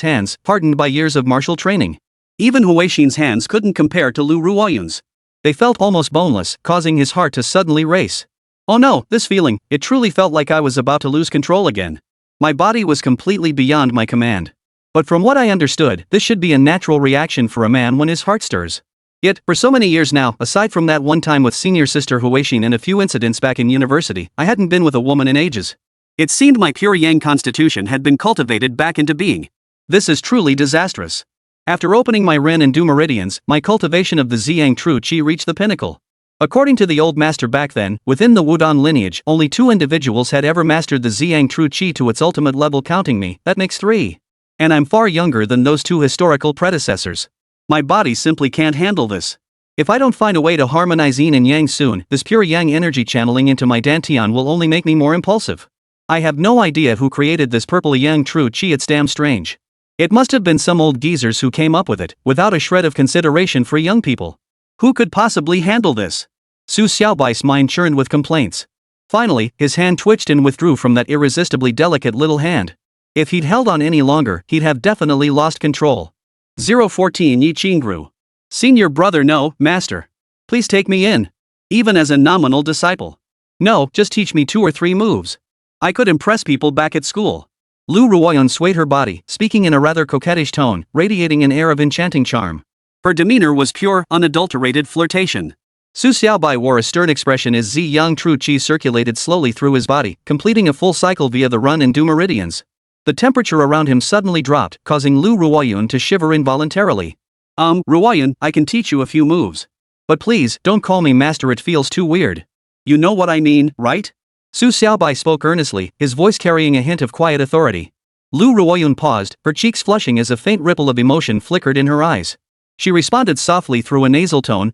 hands, hardened by years of martial training. Even Huixin's hands couldn't compare to Lu Ruoyun's. They felt almost boneless, causing his heart to suddenly race. Oh no, this feeling, it truly felt like I was about to lose control again. My body was completely beyond my command. But from what I understood, this should be a natural reaction for a man when his heart stirs. Yet, for so many years now, aside from that one time with senior sister Huixin and a few incidents back in university, I hadn't been with a woman in ages. It seemed my pure yang constitution had been cultivated back into being. This is truly disastrous. After opening my Ren and Du meridians, my cultivation of the Ziyang True Qi reached the pinnacle. According to the old master back then, within the Wudong lineage, only 2 individuals had ever mastered the Ziyang True Qi to its ultimate level, counting me. That makes 3. And I'm far younger than those 2 historical predecessors. My body simply can't handle this. If I don't find a way to harmonize yin and yang soon, this pure yang energy channeling into my dantian will only make me more impulsive. I have no idea who created this purple yang true qi. It's damn strange. It must have been some old geezers who came up with it, without a shred of consideration for young people. Who could possibly handle this? Su Xiaobai's mind churned with complaints. Finally, his hand twitched and withdrew from that irresistibly delicate little hand. If he'd held on any longer, he'd have definitely lost control. 014 Yi Qingru. Senior brother. No, master. Please take me in. Even as a nominal disciple. No, just teach me 2 or 3 moves. I could impress people back at school. Lu Ruoyun swayed her body, speaking in a rather coquettish tone, radiating an air of enchanting charm. Her demeanor was pure, unadulterated flirtation. Su Xiaobai wore a stern expression as Ziyang True Qi circulated slowly through his body, completing a full cycle via the Ren and Du meridians. The temperature around him suddenly dropped, causing Lu Ruoyun to shiver involuntarily. Ruoyun, I can teach you a few moves. But please, don't call me master, it feels too weird. You know what I mean, right? Su Xiaobai spoke earnestly, his voice carrying a hint of quiet authority. Lu Ruoyun paused, her cheeks flushing as a faint ripple of emotion flickered in her eyes. She responded softly through a nasal tone,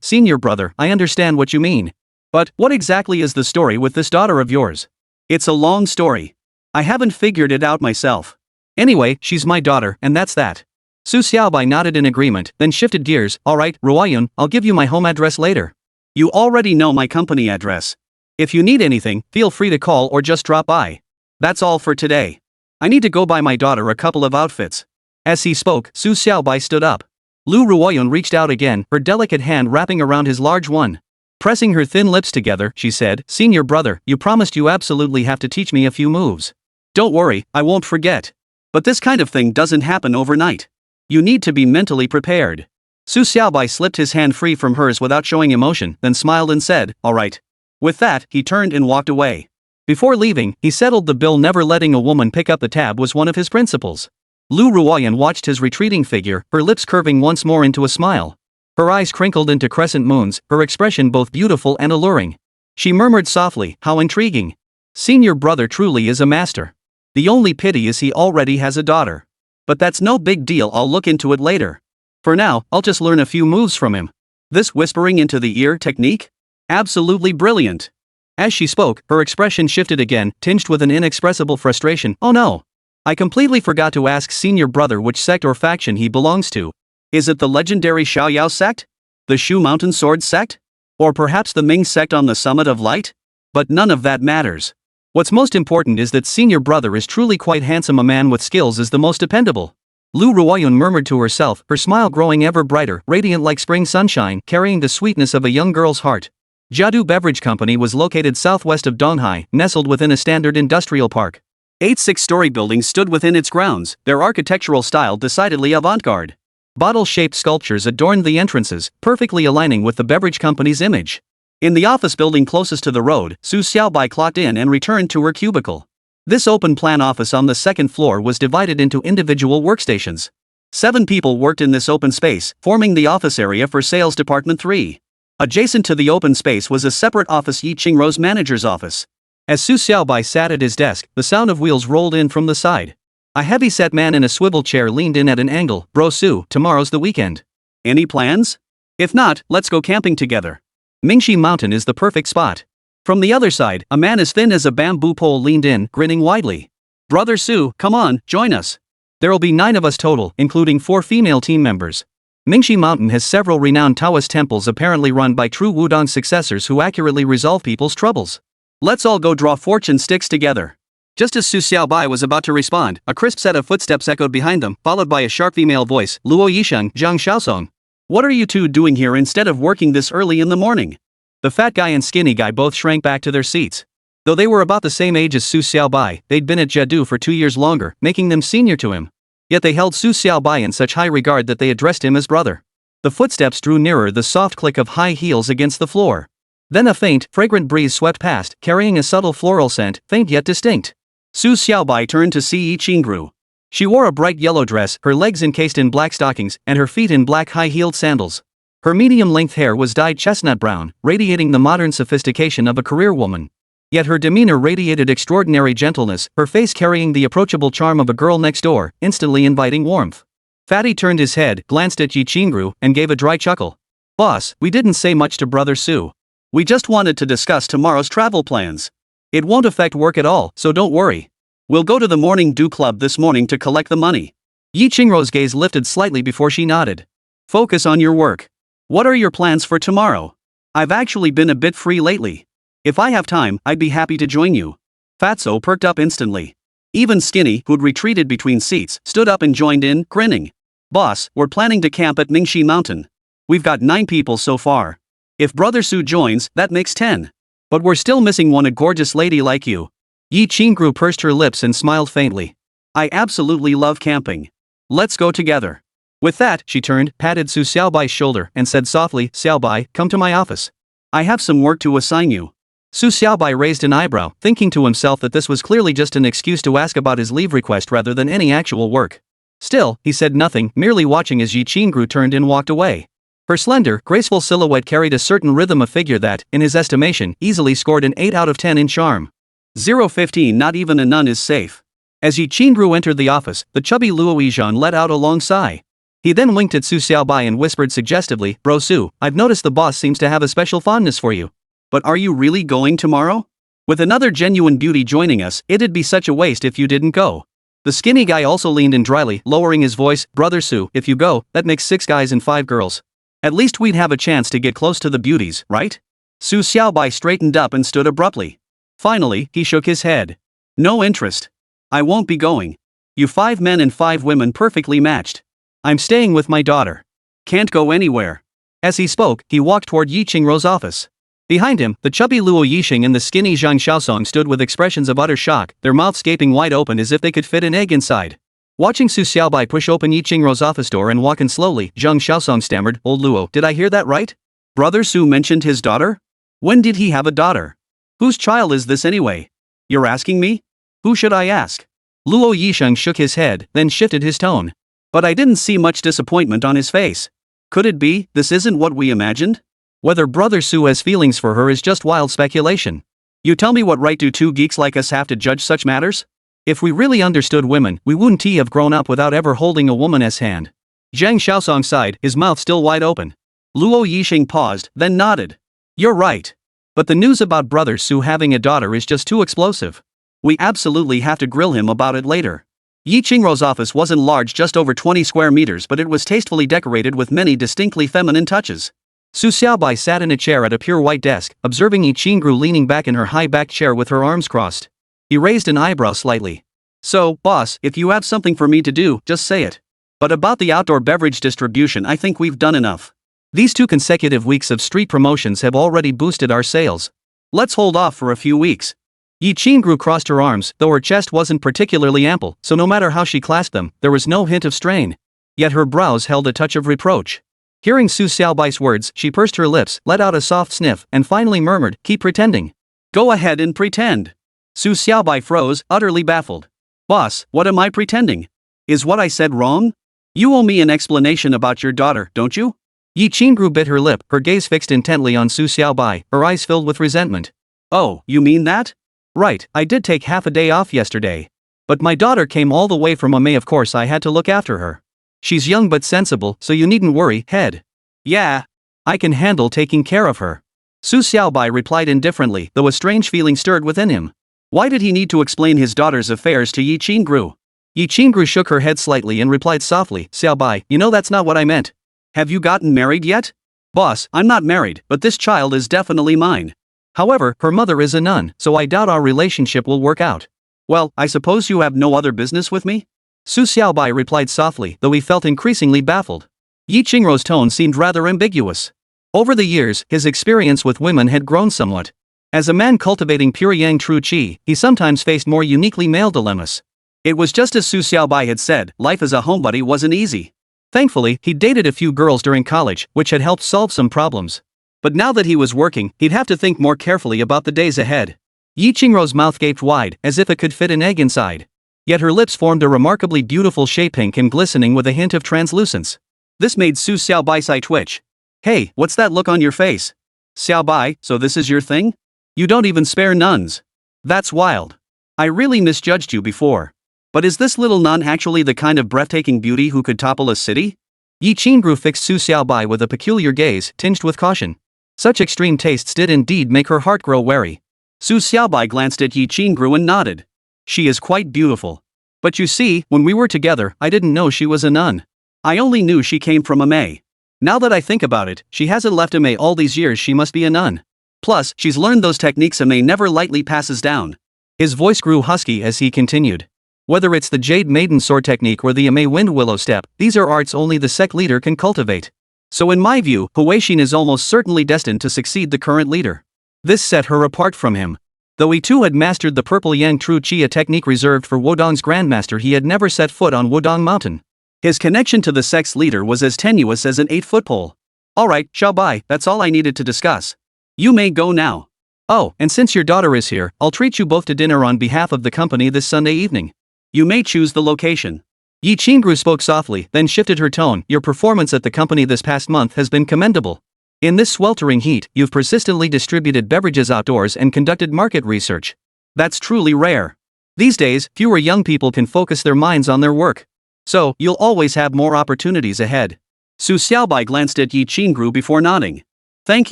Senior brother, I understand what you mean. But, what exactly is the story with this daughter of yours? It's a long story. I haven't figured it out myself. Anyway, she's my daughter, and that's that. Su Xiaobai nodded in agreement, then shifted gears. Alright, Ruoyun, I'll give you my home address later. You already know my company address. If you need anything, feel free to call or just drop by. That's all for today. I need to go buy my daughter a couple of outfits. As he spoke, Su Xiaobai stood up. Lu Ruoyun reached out again, her delicate hand wrapping around his large one. Pressing her thin lips together, she said, Senior brother, you promised you absolutely have to teach me a few moves. Don't worry, I won't forget. But this kind of thing doesn't happen overnight. You need to be mentally prepared. Su Xiaobai slipped his hand free from hers without showing emotion, then smiled and said, alright. With that, he turned and walked away. Before leaving, he settled the bill. Never letting a woman pick up the tab was one of his principles. Lu Ruoyun watched his retreating figure, her lips curving once more into a smile. Her eyes crinkled into crescent moons, her expression both beautiful and alluring. She murmured softly, how intriguing. Senior brother truly is a master. The only pity is he already has a daughter. But that's no big deal, I'll look into it later. For now, I'll just learn a few moves from him. This whispering into the ear technique? Absolutely brilliant. As she spoke, her expression shifted again, tinged with an inexpressible frustration. Oh no. I completely forgot to ask senior brother which sect or faction he belongs to. Is it the legendary Xiaoyao sect? The Shu Mountain Sword sect? Or perhaps the Ming sect on the Summit of Light? But none of that matters. What's most important is that senior brother is truly quite handsome. A man with skills is the most dependable. Lu Ruoyun murmured to herself, her smile growing ever brighter, radiant like spring sunshine, carrying the sweetness of a young girl's heart. Jiadu Beverage Company was located southwest of Donghai, nestled within a standard industrial park. 8 6-story buildings stood within its grounds, their architectural style decidedly avant-garde. Bottle-shaped sculptures adorned the entrances, perfectly aligning with the beverage company's image. In the office building closest to the road, Su Xiaobai clocked in and returned to her cubicle. This open-plan office on the 2nd floor was divided into individual workstations. 7 people worked in this open space, forming the office area for Sales Department 3. Adjacent to the open space was a separate office, Yi Qingrou's manager's office. As Su Xiaobai sat at his desk, the sound of wheels rolled in from the side. A heavy-set man in a swivel chair leaned in at an angle. Bro Su, tomorrow's the weekend. Any plans? If not, let's go camping together. Mingxi Mountain is the perfect spot. From the other side, a man as thin as a bamboo pole leaned in, grinning widely. Brother Su, come on, join us. There'll be 9 of us total, including 4 female team members. Mingxi Mountain has several renowned Taoist temples apparently run by true Wudong successors who accurately resolve people's troubles. Let's all go draw fortune sticks together. Just as Su Xiaobai was about to respond, a crisp set of footsteps echoed behind them, followed by a sharp female voice. Luo Yisheng, Zhang Xiaosong. What are you two doing here instead of working this early in the morning? The fat guy and skinny guy both shrank back to their seats. Though they were about the same age as Su Xiaobai, they'd been at Jedu for 2 years longer, making them senior to him. Yet they held Su Xiaobai in such high regard that they addressed him as brother. The footsteps drew nearer, the soft click of high heels against the floor. Then a faint, fragrant breeze swept past, carrying a subtle floral scent, faint yet distinct. Su Xiaobai turned to see Yi Qingru. She wore a bright yellow dress, her legs encased in black stockings, and her feet in black high-heeled sandals. Her medium-length hair was dyed chestnut brown, radiating the modern sophistication of a career woman. Yet her demeanor radiated extraordinary gentleness, her face carrying the approachable charm of a girl next door, instantly inviting warmth. Fatty turned his head, glanced at Yi Qingru, and gave a dry chuckle. Boss, we didn't say much to Brother Su. We just wanted to discuss tomorrow's travel plans. It won't affect work at all, so don't worry. We'll go to the Morning Dew Club this morning to collect the money. Yi Qingrou's gaze lifted slightly before she nodded. Focus on your work. What are your plans for tomorrow? I've actually been a bit free lately. If I have time, I'd be happy to join you. Fatso perked up instantly. Even Skinny, who'd retreated between seats, stood up and joined in, grinning. Boss, we're planning to camp at Mingxi Mountain. We've got 9 people so far. If Brother Su joins, that makes 10. But we're still missing one, a gorgeous lady like you. Yi Qingru pursed her lips and smiled faintly. I absolutely love camping. Let's go together. With that, she turned, patted Su Xiaobai's shoulder, and said softly, Xiaobai, come to my office. I have some work to assign you. Su Xiaobai raised an eyebrow, thinking to himself that this was clearly just an excuse to ask about his leave request rather than any actual work. Still, he said nothing, merely watching as Yi Qingru turned and walked away. Her slender, graceful silhouette carried a certain rhythm of figure that, in his estimation, easily scored an 8 out of 10 in charm. 015. Not even a nun is safe. As Yi Qingru entered the office, the chubby Luo Yizhan let out a long sigh. He then winked at Su Xiaobai and whispered suggestively, Bro Su, I've noticed the boss seems to have a special fondness for you. But are you really going tomorrow? With another genuine beauty joining us, it'd be such a waste if you didn't go. The skinny guy also leaned in dryly, lowering his voice, Brother Su, if you go, that makes 6 guys and 5 girls. At least we'd have a chance to get close to the beauties, right? Su Xiaobai straightened up and stood abruptly. Finally, he shook his head. No interest. I won't be going. You 5 men and 5 women perfectly matched. I'm staying with my daughter. Can't go anywhere. As he spoke, he walked toward Yi Qingrou's office. Behind him, the chubby Luo Yisheng and the skinny Zhang Xiaosong stood with expressions of utter shock, their mouths gaping wide open as if they could fit an egg inside. Watching Su Xiaobai push open Yi Qingrou's office door and walk in slowly, Zhang Xiaosong stammered, Old Luo, did I hear that right? Brother Su mentioned his daughter? When did he have a daughter? Whose child is this anyway? You're asking me? Who should I ask? Luo Yisheng shook his head, then shifted his tone. But I didn't see much disappointment on his face. Could it be, this isn't what we imagined? Whether Brother Su has feelings for her is just wild speculation. You tell me, what right do 2 geeks like us have to judge such matters? If we really understood women, we wouldn't have grown up without ever holding a woman's hand. Zhang Xiaosong sighed, his mouth still wide open. Luo Yisheng paused, then nodded. You're right. But the news about Brother Su having a daughter is just too explosive. We absolutely have to grill him about it later. Yi Qingrou's office wasn't large, just over 20 square meters, but it was tastefully decorated with many distinctly feminine touches. Su Xiaobai sat in a chair at a pure white desk, observing Yi Qingru leaning back in her high-backed chair with her arms crossed. He raised an eyebrow slightly. So, boss, if you have something for me to do, just say it. But about the outdoor beverage distribution, I think we've done enough. These 2 consecutive weeks of street promotions have already boosted our sales. Let's hold off for a few weeks. Yi Qingru crossed her arms, though her chest wasn't particularly ample, so no matter how she clasped them, there was no hint of strain. Yet her brows held a touch of reproach. Hearing Su Xiaobai's words, she pursed her lips, let out a soft sniff, and finally murmured, keep pretending. Go ahead and pretend. Su Xiaobai froze, utterly baffled. Boss, what am I pretending? Is what I said wrong? You owe me an explanation about your daughter, don't you? Yi Qingru bit her lip, her gaze fixed intently on Su Xiaobai, her eyes filled with resentment. Oh, you mean that? Right, I did take half a day off yesterday. But my daughter came all the way from Emei, of course I had to look after her. She's young but sensible, so you needn't worry, head. Yeah. I can handle taking care of her. Su Xiaobai replied indifferently, though a strange feeling stirred within him. Why did he need to explain his daughter's affairs to Yi Qingru? Yi Qingru shook her head slightly and replied softly, Xiaobai, you know that's not what I meant. Have you gotten married yet? Boss, I'm not married, but this child is definitely mine. However, her mother is a nun, so I doubt our relationship will work out. Well, I suppose you have no other business with me? Su Xiaobai replied softly, though he felt increasingly baffled. Yi Qingru's tone seemed rather ambiguous. Over the years, his experience with women had grown somewhat. As a man cultivating pure Yang True Qi, he sometimes faced more uniquely male dilemmas. It was just as Su Xiaobai had said, life as a homebody wasn't easy. Thankfully, he'd dated a few girls during college, which had helped solve some problems. But now that he was working, he'd have to think more carefully about the days ahead. Yi Qingru's mouth gaped wide, as if it could fit an egg inside. Yet her lips formed a remarkably beautiful shape, pink and glistening with a hint of translucence. This made Su Xiaobai's eye twitch. Hey, what's that look on your face? Xiaobai, so this is your thing? You don't even spare nuns. That's wild. I really misjudged you before. But is this little nun actually the kind of breathtaking beauty who could topple a city? Yi Qingru fixed Su Xiaobai with a peculiar gaze, tinged with caution. Such extreme tastes did indeed make her heart grow wary. Su Xiaobai glanced at Yi Qingru and nodded. She is quite beautiful. But you see, when we were together, I didn't know she was a nun. I only knew she came from Emei. Now that I think about it, she hasn't left Emei all these years, she must be a nun. Plus, she's learned those techniques Emei never lightly passes down. His voice grew husky as he continued. Whether it's the Jade Maiden Sword technique or the Emei Wind Willow Step, these are arts only the sect leader can cultivate. So in my view, Huixin is almost certainly destined to succeed the current leader. This set her apart from him. Though he too had mastered the Purple Yang True Qi, a technique reserved for Wudong's Grandmaster, he had never set foot on Wudong Mountain. His connection to the sect's leader was as tenuous as an 8-foot pole. Alright, Xiaobai, that's all I needed to discuss. You may go now. Oh, and since your daughter is here, I'll treat you both to dinner on behalf of the company this Sunday evening. You may choose the location. Yi Qingru spoke softly, then shifted her tone. Your performance at the company this past month has been commendable. In this sweltering heat, you've persistently distributed beverages outdoors and conducted market research. That's truly rare. These days, fewer young people can focus their minds on their work. So, you'll always have more opportunities ahead. Su Xiaobai glanced at Yi Qingru before nodding. Thank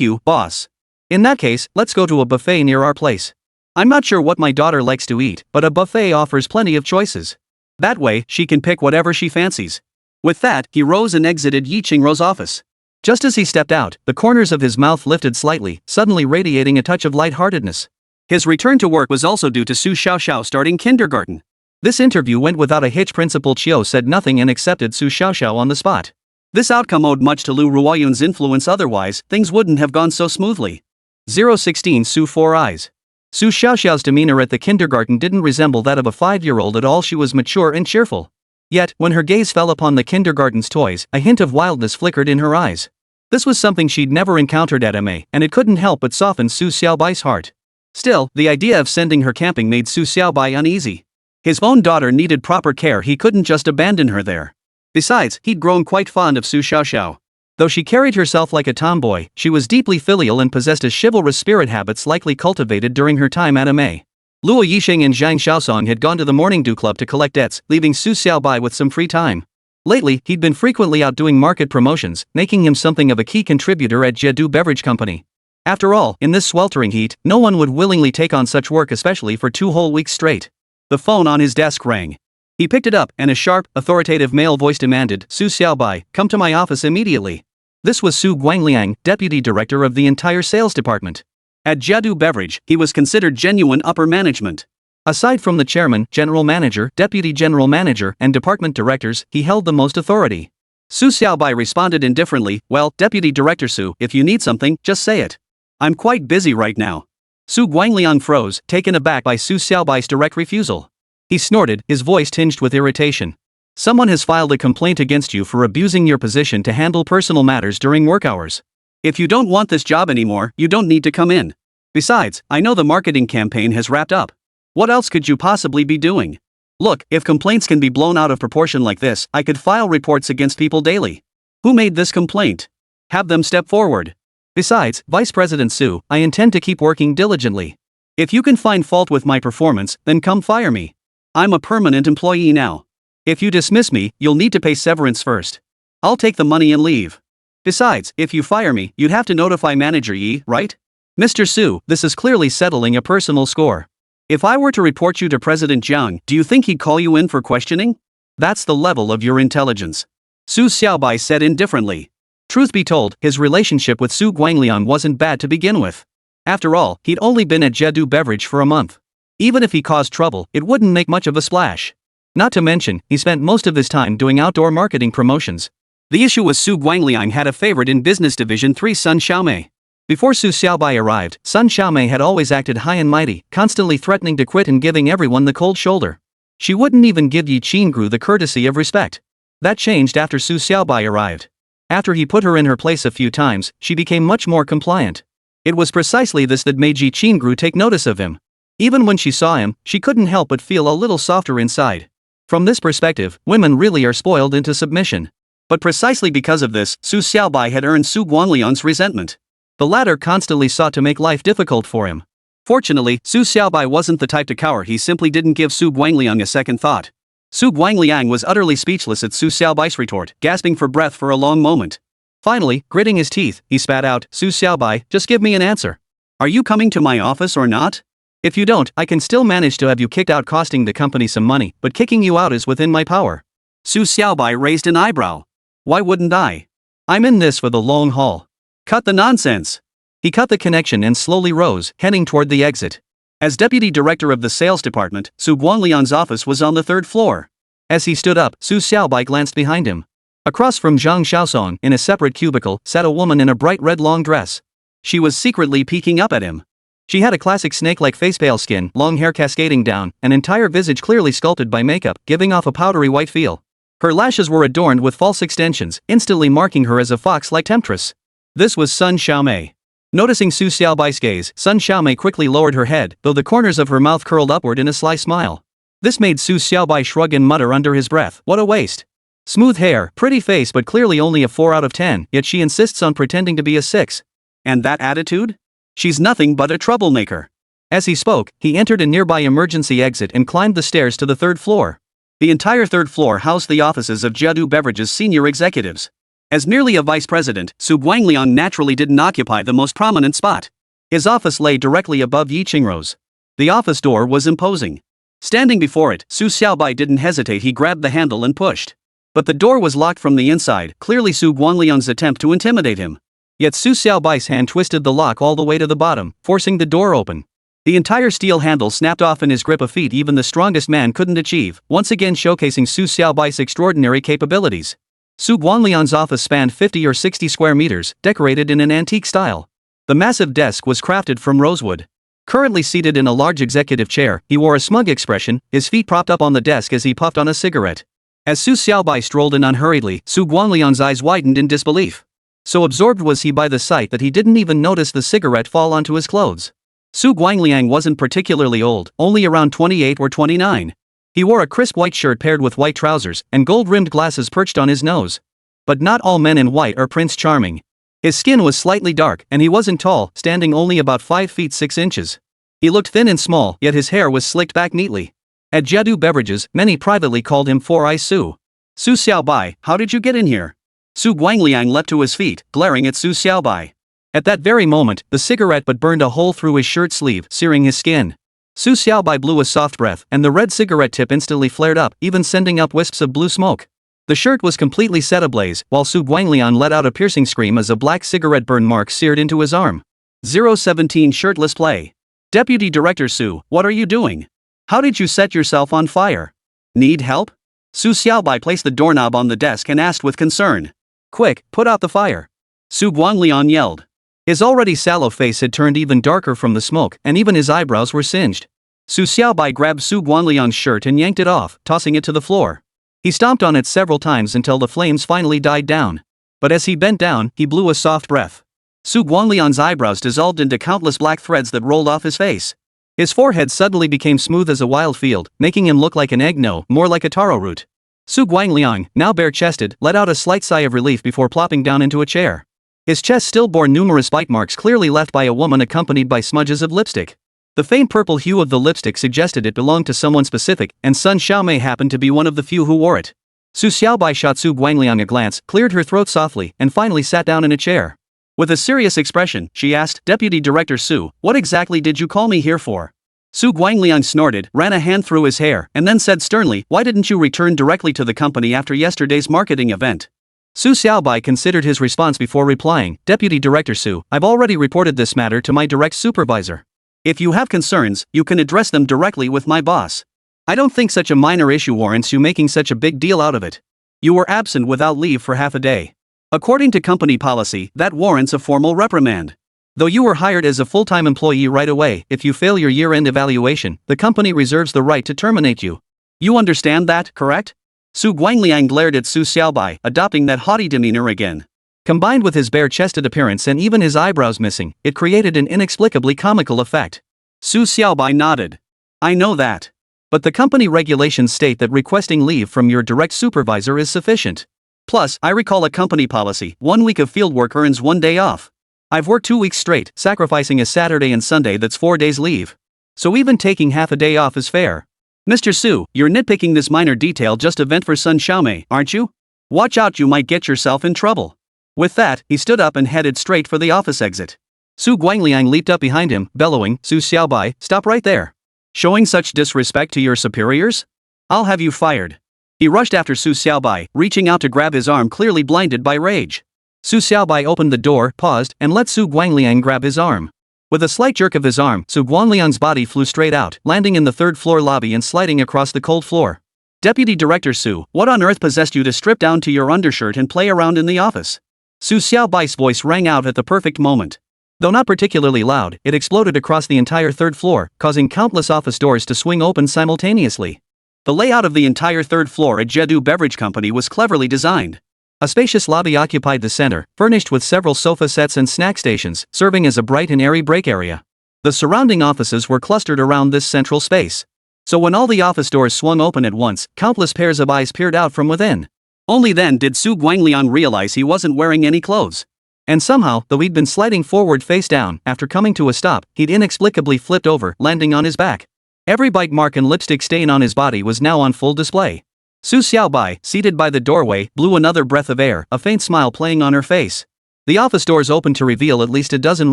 you, boss. In that case, let's go to a buffet near our place. I'm not sure what my daughter likes to eat, but a buffet offers plenty of choices. That way, she can pick whatever she fancies. With that, he rose and exited Yi Qingru's office. Just as he stepped out, the corners of his mouth lifted slightly, suddenly radiating a touch of lightheartedness. His return to work was also due to Su Xiaoxiao starting kindergarten. This interview went without a hitch. Principal Chiu said nothing and accepted Su Xiaoxiao on the spot. This outcome owed much to Lu Ruoyun's influence, otherwise, things wouldn't have gone so smoothly. 016 Su 4 Eyes. Su Xiaoxiao's demeanor at the kindergarten didn't resemble that of a 5-year-old at all. She was mature and cheerful. Yet, when her gaze fell upon the kindergarten's toys, a hint of wildness flickered in her eyes. This was something she'd never encountered at Emei, and it couldn't help but soften Su Xiaobai's heart. Still, the idea of sending her camping made Su Xiaobai uneasy. His own daughter needed proper care, he couldn't just abandon her there. Besides, he'd grown quite fond of Su Xiaoxiao. Though she carried herself like a tomboy, she was deeply filial and possessed a chivalrous spirit, habits likely cultivated during her time at Emei. Luo Yixing and Zhang Xiaosong had gone to the morning dew club to collect debts, leaving Su Xiaobai with some free time. Lately, he'd been frequently out doing market promotions, making him something of a key contributor at Jiadu Beverage Company. After all, in this sweltering heat, no one would willingly take on such work, especially for 2 whole weeks straight. The phone on his desk rang. He picked it up, and a sharp, authoritative male voice demanded, Su Xiaobai, come to my office immediately. This was Su Guangliang, deputy director of the entire sales department. At Jiadu Beverage, he was considered genuine upper management. Aside from the chairman, general manager, deputy general manager, and department directors, he held the most authority. Su Xiaobai responded indifferently, well, Deputy Director Su, if you need something, just say it. I'm quite busy right now. Su Guangliang froze, taken aback by Su Xiaobai's direct refusal. He snorted, his voice tinged with irritation. Someone has filed a complaint against you for abusing your position to handle personal matters during work hours. If you don't want this job anymore, you don't need to come in. Besides, I know the marketing campaign has wrapped up. What else could you possibly be doing? Look, if complaints can be blown out of proportion like this, I could file reports against people daily. Who made this complaint? Have them step forward. Besides, Vice President Su, I intend to keep working diligently. If you can find fault with my performance, then come fire me. I'm a permanent employee now. If you dismiss me, you'll need to pay severance first. I'll take the money and leave. Besides, if you fire me, you'd have to notify Manager Yi, right? Mr. Su, this is clearly settling a personal score. If I were to report you to President Jiang, do you think he'd call you in for questioning? That's the level of your intelligence. Su Xiaobai said indifferently. Truth be told, his relationship with Su Guangliang wasn't bad to begin with. After all, he'd only been at Jedu Beverage for a month. Even if he caused trouble, it wouldn't make much of a splash. Not to mention, he spent most of his time doing outdoor marketing promotions. The issue was Su Guangliang had a favorite in Business Division 3, Sun Xiaomei. Before Su Xiaobai arrived, Sun Xiaomei had always acted high and mighty, constantly threatening to quit and giving everyone the cold shoulder. She wouldn't even give Huixin the courtesy of respect. That changed after Su Xiaobai arrived. After he put her in her place a few times, she became much more compliant. It was precisely this that made Huixin take notice of him. Even when she saw him, she couldn't help but feel a little softer inside. From this perspective, women really are spoiled into submission. But precisely because of this, Su Xiaobai had earned Su Guangliang's resentment. The latter constantly sought to make life difficult for him. Fortunately, Su Xiaobai wasn't the type to cower. He simply didn't give Su Guangliang a second thought. Su Guangliang was utterly speechless at Su Xiaobai's retort, gasping for breath for a long moment. Finally, gritting his teeth, he spat out, "Su Xiaobai, just give me an answer. Are you coming to my office or not? If you don't, I can still manage to have you kicked out, costing the company some money, but kicking you out is within my power." Su Xiaobai raised an eyebrow. "Why wouldn't I? I'm in this for the long haul. Cut the nonsense." He cut the connection and slowly rose, heading toward the exit. As deputy director of the sales department, Su Guangliang's office was on the 3rd floor. As he stood up, Su Xiaobai glanced behind him. Across from Zhang Xiaosong, in a separate cubicle, sat a woman in a bright red long dress. She was secretly peeking up at him. She had a classic snake-like face, pale skin, long hair cascading down, an entire visage clearly sculpted by makeup, giving off a powdery white feel. Her lashes were adorned with false extensions, instantly marking her as a fox-like temptress. This was Sun Xiaomei. Noticing Su Xiaobai's gaze, Sun Xiaomei quickly lowered her head, though the corners of her mouth curled upward in a sly smile. This made Su Xiaobai shrug and mutter under his breath, "What a waste. Smooth hair, pretty face, but clearly only a 4 out of 10, yet she insists on pretending to be a 6. And that attitude? She's nothing but a troublemaker." As he spoke, he entered a nearby emergency exit and climbed the stairs to the 3rd floor. The entire 3rd floor housed the offices of Jedu Beverage's senior executives. As merely a vice president, Su Guangliang naturally didn't occupy the most prominent spot. His office lay directly above Huixin's. The office door was imposing. Standing before it, Su Xiaobai didn't hesitate. He grabbed the handle and pushed. But the door was locked from the inside, clearly Su Guangliang's attempt to intimidate him. Yet Su Xiaobai's hand twisted the lock all the way to the bottom, forcing the door open. The entire steel handle snapped off in his grip, a feat even the strongest man couldn't achieve, once again showcasing Su Xiaobai's extraordinary capabilities. Su Guangliang's office spanned 50 or 60 square meters, decorated in an antique style. The massive desk was crafted from rosewood. Currently seated in a large executive chair, he wore a smug expression, his feet propped up on the desk as he puffed on a cigarette. As Su Xiaobai strolled in unhurriedly, Su Guangliang's eyes widened in disbelief. So absorbed was he by the sight that he didn't even notice the cigarette fall onto his clothes. Su Guangliang wasn't particularly old, only around 28 or 29. He wore a crisp white shirt paired with white trousers, and gold-rimmed glasses perched on his nose. But not all men in white are Prince Charming. His skin was slightly dark, and he wasn't tall, standing only about 5 feet 6 inches. He looked thin and small, yet his hair was slicked back neatly. At Jedu Beverages, many privately called him Four-Eye Su. "Su Xiaobai, how did you get in here?" Su Guangliang leapt to his feet, glaring at Su Xiaobai. At that very moment, the cigarette butt burned a hole through his shirt sleeve, searing his skin. Su Xiaobai blew a soft breath, and the red cigarette tip instantly flared up, even sending up wisps of blue smoke. The shirt was completely set ablaze, while Su Guangliang let out a piercing scream as a black cigarette burn mark seared into his arm. 017 Shirtless Play. "Deputy Director Su, what are you doing? How did you set yourself on fire? Need help?" Su Xiaobai placed the doorknob on the desk and asked with concern. "Quick, put out the fire." Su Guangliang yelled. His already sallow face had turned even darker from the smoke, and even his eyebrows were singed. Su Xiaobai grabbed Su Guangliang's shirt and yanked it off, tossing it to the floor. He stomped on it several times until the flames finally died down. But as he bent down, he blew a soft breath. Su Guangliang's eyebrows dissolved into countless black threads that rolled off his face. His forehead suddenly became smooth as a wild field, making him look like an egg, no, more like a taro root. Su Guangliang, now bare-chested, let out a slight sigh of relief before plopping down into a chair. His chest still bore numerous bite marks clearly left by a woman accompanied by smudges of lipstick. The faint purple hue of the lipstick suggested it belonged to someone specific, and Sun Xiaomei happened to be one of the few who wore it. Su Xiaobai shot Su Guangliang a glance, cleared her throat softly, and finally sat down in a chair. With a serious expression, she asked, "Deputy Director Su, what exactly did you call me here for?" Su Guangliang snorted, ran a hand through his hair, and then said sternly, "Why didn't you return directly to the company after yesterday's marketing event?" Su Xiaobai considered his response before replying, "Deputy Director Su, I've already reported this matter to my direct supervisor. If you have concerns, you can address them directly with my boss. I don't think such a minor issue warrants you making such a big deal out of it. You were absent without leave for half a day. According to company policy, that warrants a formal reprimand. Though you were hired as a full-time employee right away, if you fail your year-end evaluation, the company reserves the right to terminate you. You understand that, correct?" Su Guangliang glared at Su Xiaobai, adopting that haughty demeanor again. Combined with his bare-chested appearance and even his eyebrows missing, it created an inexplicably comical effect. Su Xiaobai nodded. "I know that. But the company regulations state that requesting leave from your direct supervisor is sufficient. Plus, I recall a company policy, 1 week of fieldwork earns 1 day off. I've worked 2 weeks straight, sacrificing a Saturday and Sunday, that's 4 days leave. So even taking half a day off is fair. Mr. Su, you're nitpicking this minor detail just a vent for Sun Xiaomei, aren't you? Watch out, you might get yourself in trouble." With that, he stood up and headed straight for the office exit. Su Guangliang leaped up behind him, bellowing, "Su Xiaobai, stop right there. Showing such disrespect to your superiors? I'll have you fired." He rushed after Su Xiaobai, reaching out to grab his arm, clearly blinded by rage. Su Xiaobai opened the door, paused, and let Su Guangliang grab his arm. With a slight jerk of his arm, Su Guangliang's body flew straight out, landing in the third-floor lobby and sliding across the cold floor. "Deputy Director Su, what on earth possessed you to strip down to your undershirt and play around in the office?" Su Xiaobai's voice rang out at the perfect moment. Though not particularly loud, it exploded across the entire third floor, causing countless office doors to swing open simultaneously. The layout of the entire third floor at Jedu Beverage Company was cleverly designed. A spacious lobby occupied the center, furnished with several sofa sets and snack stations, serving as a bright and airy break area. The surrounding offices were clustered around this central space. So when all the office doors swung open at once, countless pairs of eyes peered out from within. Only then did Su Guangliang realize he wasn't wearing any clothes. And somehow, though he'd been sliding forward face down, after coming to a stop, he'd inexplicably flipped over, landing on his back. Every bite mark and lipstick stain on his body was now on full display. Su Xiaobai, seated by the doorway, blew another breath of air, a faint smile playing on her face. The office doors opened to reveal at least a dozen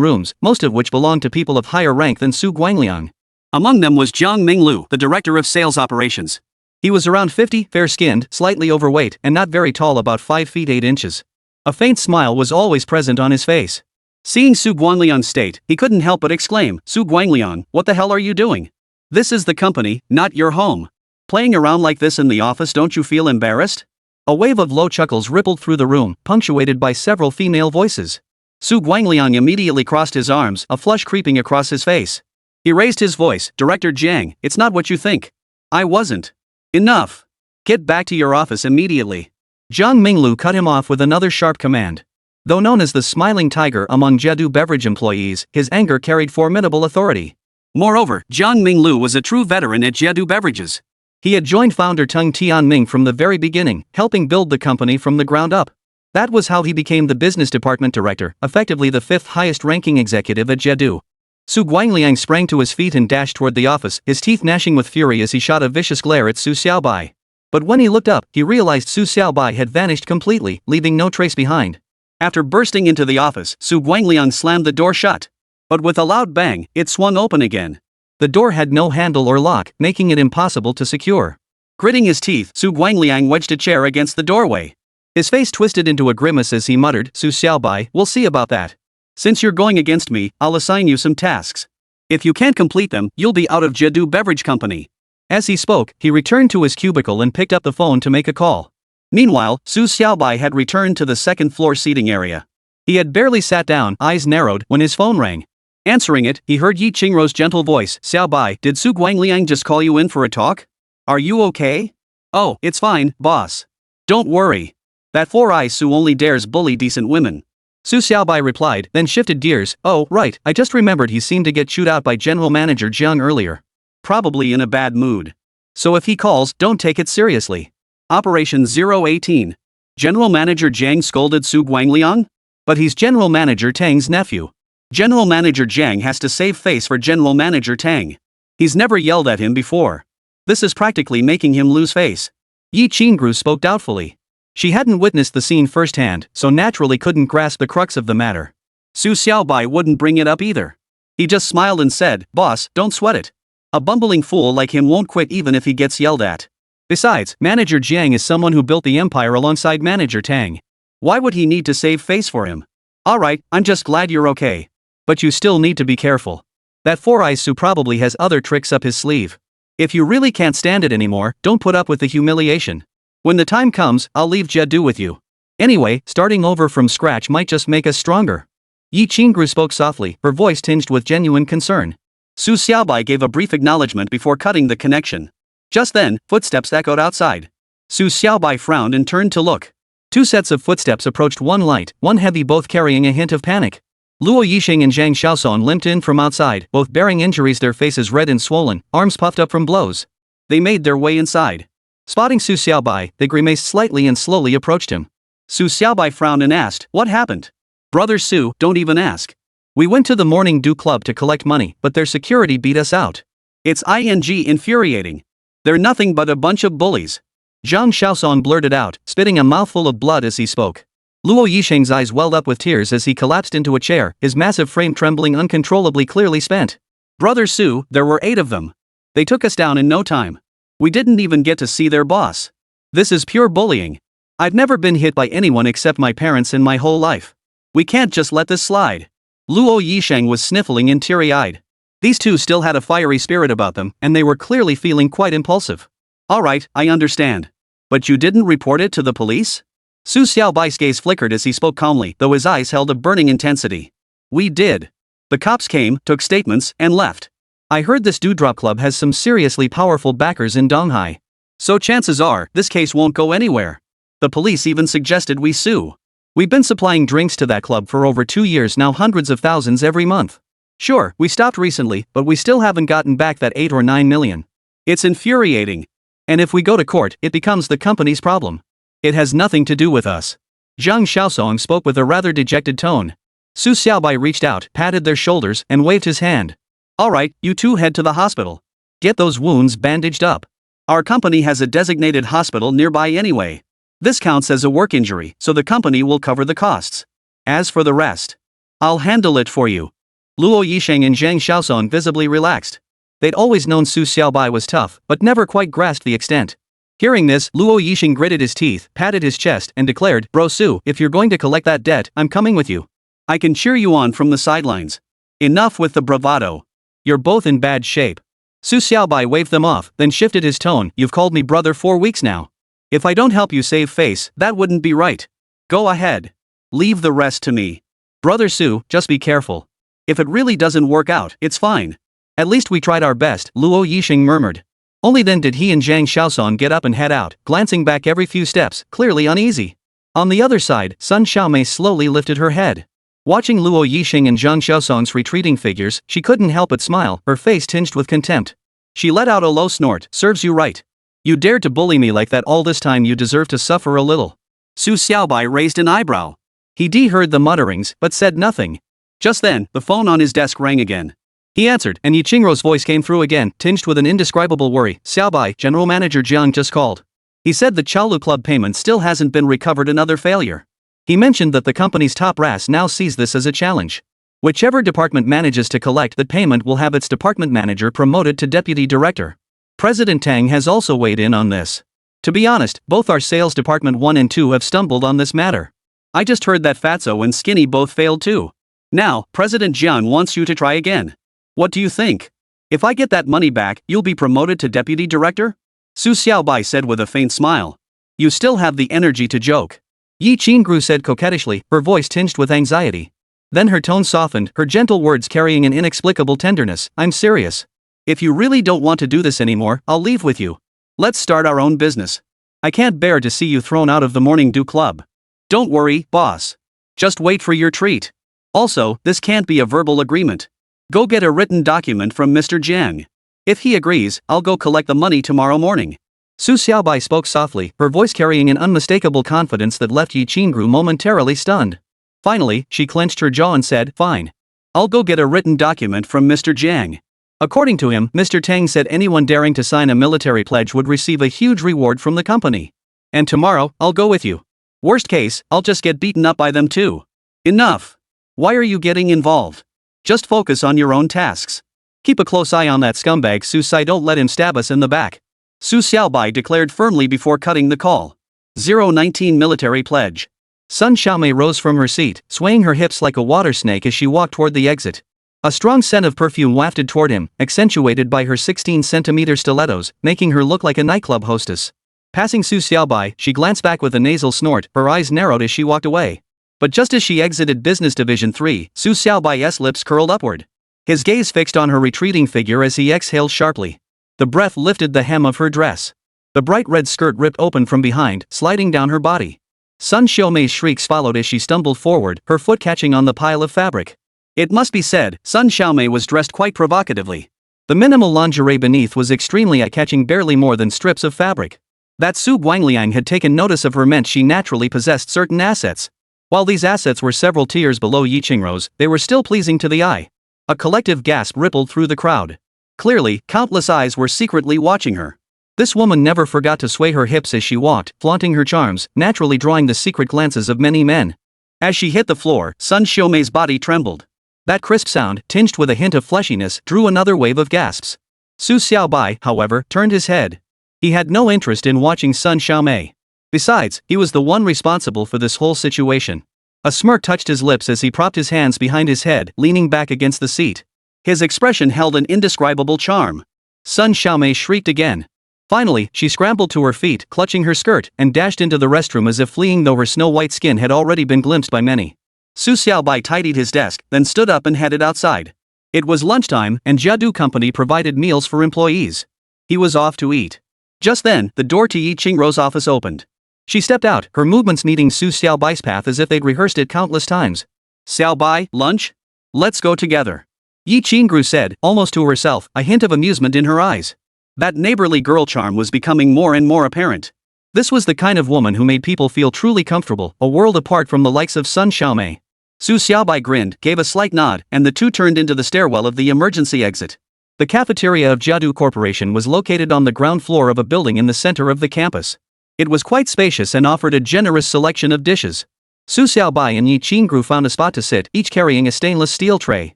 rooms, most of which belonged to people of higher rank than Su Guangliang. Among them was Jiang Minglu, the director of sales operations. He was around 50, fair-skinned, slightly overweight, and not very tall, about 5 feet 8 inches. A faint smile was always present on his face. Seeing Su Guangliang's state, he couldn't help but exclaim, "Su Guangliang, what the hell are you doing? This is the company, not your home. Playing around like this in the office, don't you feel embarrassed?" A wave of low chuckles rippled through the room, punctuated by several female voices. Su Guangliang immediately crossed his arms, a flush creeping across his face. He raised his voice, "Director Jiang, it's not what you think. I wasn't. Enough. Get back to your office immediately." Jiang Minglu cut him off with another sharp command. Though known as the Smiling Tiger among Jedu Beverage employees, his anger carried formidable authority. Moreover, Jiang Minglu was a true veteran at Jedu Beverages. He had joined founder Teng Tianming from the very beginning, helping build the company from the ground up. That was how he became the business department director, effectively the 5th highest-ranking executive at Jedu. Su Guangliang sprang to his feet and dashed toward the office, his teeth gnashing with fury as he shot a vicious glare at Su Xiaobai. But when he looked up, he realized Su Xiaobai had vanished completely, leaving no trace behind. After bursting into the office, Su Guangliang slammed the door shut. But with a loud bang, it swung open again. The door had no handle or lock, making it impossible to secure. Gritting his teeth, Su Guangliang wedged a chair against the doorway. His face twisted into a grimace as he muttered, "Su Xiaobai, we'll see about that. Since you're going against me, I'll assign you some tasks. If you can't complete them, you'll be out of Jedu Beverage Company." As he spoke, he returned to his cubicle and picked up the phone to make a call. Meanwhile, Su Xiaobai had returned to the second-floor seating area. He had barely sat down, eyes narrowed, when his phone rang. Answering it, he heard Yi Qingrou's gentle voice, "Xiaobai, did Su Guangliang just call you in for a talk? Are you okay?" "Oh, it's fine, boss. Don't worry. That four-eye Su only dares bully decent women." Su Xiaobai replied, then shifted gears, "Oh, right, I just remembered he seemed to get chewed out by General Manager Jiang earlier. Probably in a bad mood. So if he calls, don't take it seriously." Operation 018. General Manager Jiang scolded Su Guangliang? But he's General Manager Tang's nephew. General Manager Jiang has to save face for General Manager Tang. He's never yelled at him before. This is practically making him lose face. Yi Qingru spoke doubtfully. She hadn't witnessed the scene firsthand, so naturally couldn't grasp the crux of the matter. Su Xiaobai wouldn't bring it up either. He just smiled and said, "Boss, don't sweat it. A bumbling fool like him won't quit even if he gets yelled at. Besides, Manager Jiang is someone who built the empire alongside Manager Tang. Why would he need to save face for him? Alright, I'm just glad you're okay. But you still need to be careful. That Four Eyes Su probably has other tricks up his sleeve. If you really can't stand it anymore, don't put up with the humiliation. When the time comes, I'll leave Jedu with you. Anyway, starting over from scratch might just make us stronger." Yi Qingru spoke softly, her voice tinged with genuine concern. Su Xiaobai gave a brief acknowledgement before cutting the connection. Just then, footsteps echoed outside. Su Xiaobai frowned and turned to look. Two sets of footsteps approached, one light, one heavy, both carrying a hint of panic. Luo Yixing and Zhang Xiaosong limped in from outside, both bearing injuries, their faces red and swollen, arms puffed up from blows. They made their way inside. Spotting Su Xiaobai, they grimaced slightly and slowly approached him. Su Xiaobai frowned and asked, "What happened?" "Brother Su, don't even ask. We went to the Morning Dew Club to collect money, but their security beat us out. It's infuriating. They're nothing but a bunch of bullies." Zhang Xiaosong blurted out, spitting a mouthful of blood as he spoke. Luo Yixing's eyes welled up with tears as he collapsed into a chair, his massive frame trembling uncontrollably, clearly spent. "Brother Su, there were 8 of them. They took us down in no time. We didn't even get to see their boss. This is pure bullying. I've never been hit by anyone except my parents in my whole life. We can't just let this slide." Luo Yixing was sniffling and teary-eyed. These two still had a fiery spirit about them, and they were clearly feeling quite impulsive. "Alright, I understand. But you didn't report it to the police?" Su Xiaobai's gaze flickered as he spoke calmly, though his eyes held a burning intensity. "We did. The cops came, took statements, and left. I heard this Dewdrop Club has some seriously powerful backers in Donghai. So chances are, this case won't go anywhere. The police even suggested we sue. We've been supplying drinks to that club for over 2 years now, hundreds of thousands every month. Sure, we stopped recently, but we still haven't gotten back that 8 or 9 million. It's infuriating. And if we go to court, it becomes the company's problem. It has nothing to do with us." Zhang Xiaosong spoke with a rather dejected tone. Su Xiaobai reached out, patted their shoulders, and waved his hand. "Alright, you two head to the hospital. Get those wounds bandaged up. Our company has a designated hospital nearby anyway. This counts as a work injury, so the company will cover the costs. As for the rest, I'll handle it for you." Luo Yixing and Zhang Xiaosong visibly relaxed. They'd always known Su Xiaobai was tough, but never quite grasped the extent. Hearing this, Luo Yixing gritted his teeth, patted his chest, and declared, "Bro Su, if you're going to collect that debt, I'm coming with you. I can cheer you on from the sidelines. Enough with the bravado. You're both in bad shape." Su Xiaobai waved them off, then shifted his tone. "You've called me brother 4 weeks now. If I don't help you save face, that wouldn't be right. Go ahead. Leave the rest to me. Brother Su, just be careful. If it really doesn't work out, it's fine. At least we tried our best," Luo Yixing murmured. Only then did he and Zhang Xiaosong get up and head out, glancing back every few steps, clearly uneasy. On the other side, Sun Xiaomei slowly lifted her head. Watching Luo Yixing and Zhang Xiaosong's retreating figures, she couldn't help but smile, her face tinged with contempt. She let out a low snort. "Serves you right. You dared to bully me like that all this time, you deserve to suffer a little." Su Xiaobai raised an eyebrow. He heard the mutterings, but said nothing. Just then, the phone on his desk rang again. He answered, and Yi Qingru's voice came through again, tinged with an indescribable worry. "Xiaobai, General Manager Jiang just called. He said the Chaolu Club payment still hasn't been recovered, another failure. He mentioned that the company's top brass now sees this as a challenge. Whichever department manages to collect that payment will have its department manager promoted to deputy director. President Tang has also weighed in on this. To be honest, both our sales department 1 and 2 have stumbled on this matter. I just heard that Fatso and Skinny both failed too. Now, President Jiang wants you to try again. What do you think? If I get that money back, you'll be promoted to deputy director?" Su Xiaobai said with a faint smile. "You still have the energy to joke." Yi Qingru said coquettishly, her voice tinged with anxiety. Then her tone softened, her gentle words carrying an inexplicable tenderness. "I'm serious. If you really don't want to do this anymore, I'll leave with you. Let's start our own business. I can't bear to see you thrown out of the Morning Dew Club. Don't worry, boss. Just wait for your treat. Also, this can't be a verbal agreement. Go get a written document from Mr. Jiang. If he agrees, I'll go collect the money tomorrow morning." Su Xiaobai spoke softly, her voice carrying an unmistakable confidence that left Yi Qingru momentarily stunned. Finally, she clenched her jaw and said, "Fine. I'll go get a written document from Mr. Jiang." According to him, Mr. Tang said anyone daring to sign a military pledge would receive a huge reward from the company. "And tomorrow, I'll go with you. Worst case, I'll just get beaten up by them too." "Enough. Why are you getting involved? Just focus on your own tasks. Keep a close eye on that scumbag Su Sai, don't let him stab us in the back," Su Xiaobai declared firmly before cutting the call. 019 Military Pledge. Sun Xiaomei rose from her seat, swaying her hips like a water snake as she walked toward the exit. A strong scent of perfume wafted toward him, accentuated by her 16-centimeter stilettos, making her look like a nightclub hostess. Passing Su Xiaobai, she glanced back with a nasal snort, her eyes narrowed as she walked away. But just as she exited Business Division 3, Su Xiaobai's lips curled upward. His gaze fixed on her retreating figure as he exhaled sharply. The breath lifted the hem of her dress. The bright red skirt ripped open from behind, sliding down her body. Sun Xiaomei's shrieks followed as she stumbled forward, her foot catching on the pile of fabric. It must be said, Sun Xiaomei was dressed quite provocatively. The minimal lingerie beneath was extremely eye-catching, barely more than strips of fabric. That Su Guangliang had taken notice of her meant she naturally possessed certain assets. While these assets were several tiers below Yi Qingrou's, they were still pleasing to the eye. A collective gasp rippled through the crowd. Clearly, countless eyes were secretly watching her. This woman never forgot to sway her hips as she walked, flaunting her charms, naturally drawing the secret glances of many men. As she hit the floor, Sun Xiaomei's body trembled. That crisp sound, tinged with a hint of fleshiness, drew another wave of gasps. Su Xiaobai, however, turned his head. He had no interest in watching Sun Xiaomei. Besides, he was the one responsible for this whole situation. A smirk touched his lips as he propped his hands behind his head, leaning back against the seat. His expression held an indescribable charm. Sun Xiaomei shrieked again. Finally, she scrambled to her feet, clutching her skirt, and dashed into the restroom as if fleeing, though her snow-white skin had already been glimpsed by many. Su Xiaobai tidied his desk, then stood up and headed outside. It was lunchtime, and Jiadu Company provided meals for employees. He was off to eat. Just then, the door to Yi Qingrou's office opened. She stepped out, her movements meeting Su Xiaobai's path as if they'd rehearsed it countless times. "Xiaobai, lunch? Let's go together," Yi Qingrou said, almost to herself, a hint of amusement in her eyes. That neighborly girl charm was becoming more and more apparent. This was the kind of woman who made people feel truly comfortable, a world apart from the likes of Sun Xiaomei. Su Xiaobai grinned, gave a slight nod, and the two turned into the stairwell of the emergency exit. The cafeteria of Jiadu Corporation was located on the ground floor of a building in the center of the campus. It was quite spacious and offered a generous selection of dishes. Su Xiaobai and Yi Qingru found a spot to sit, each carrying a stainless steel tray.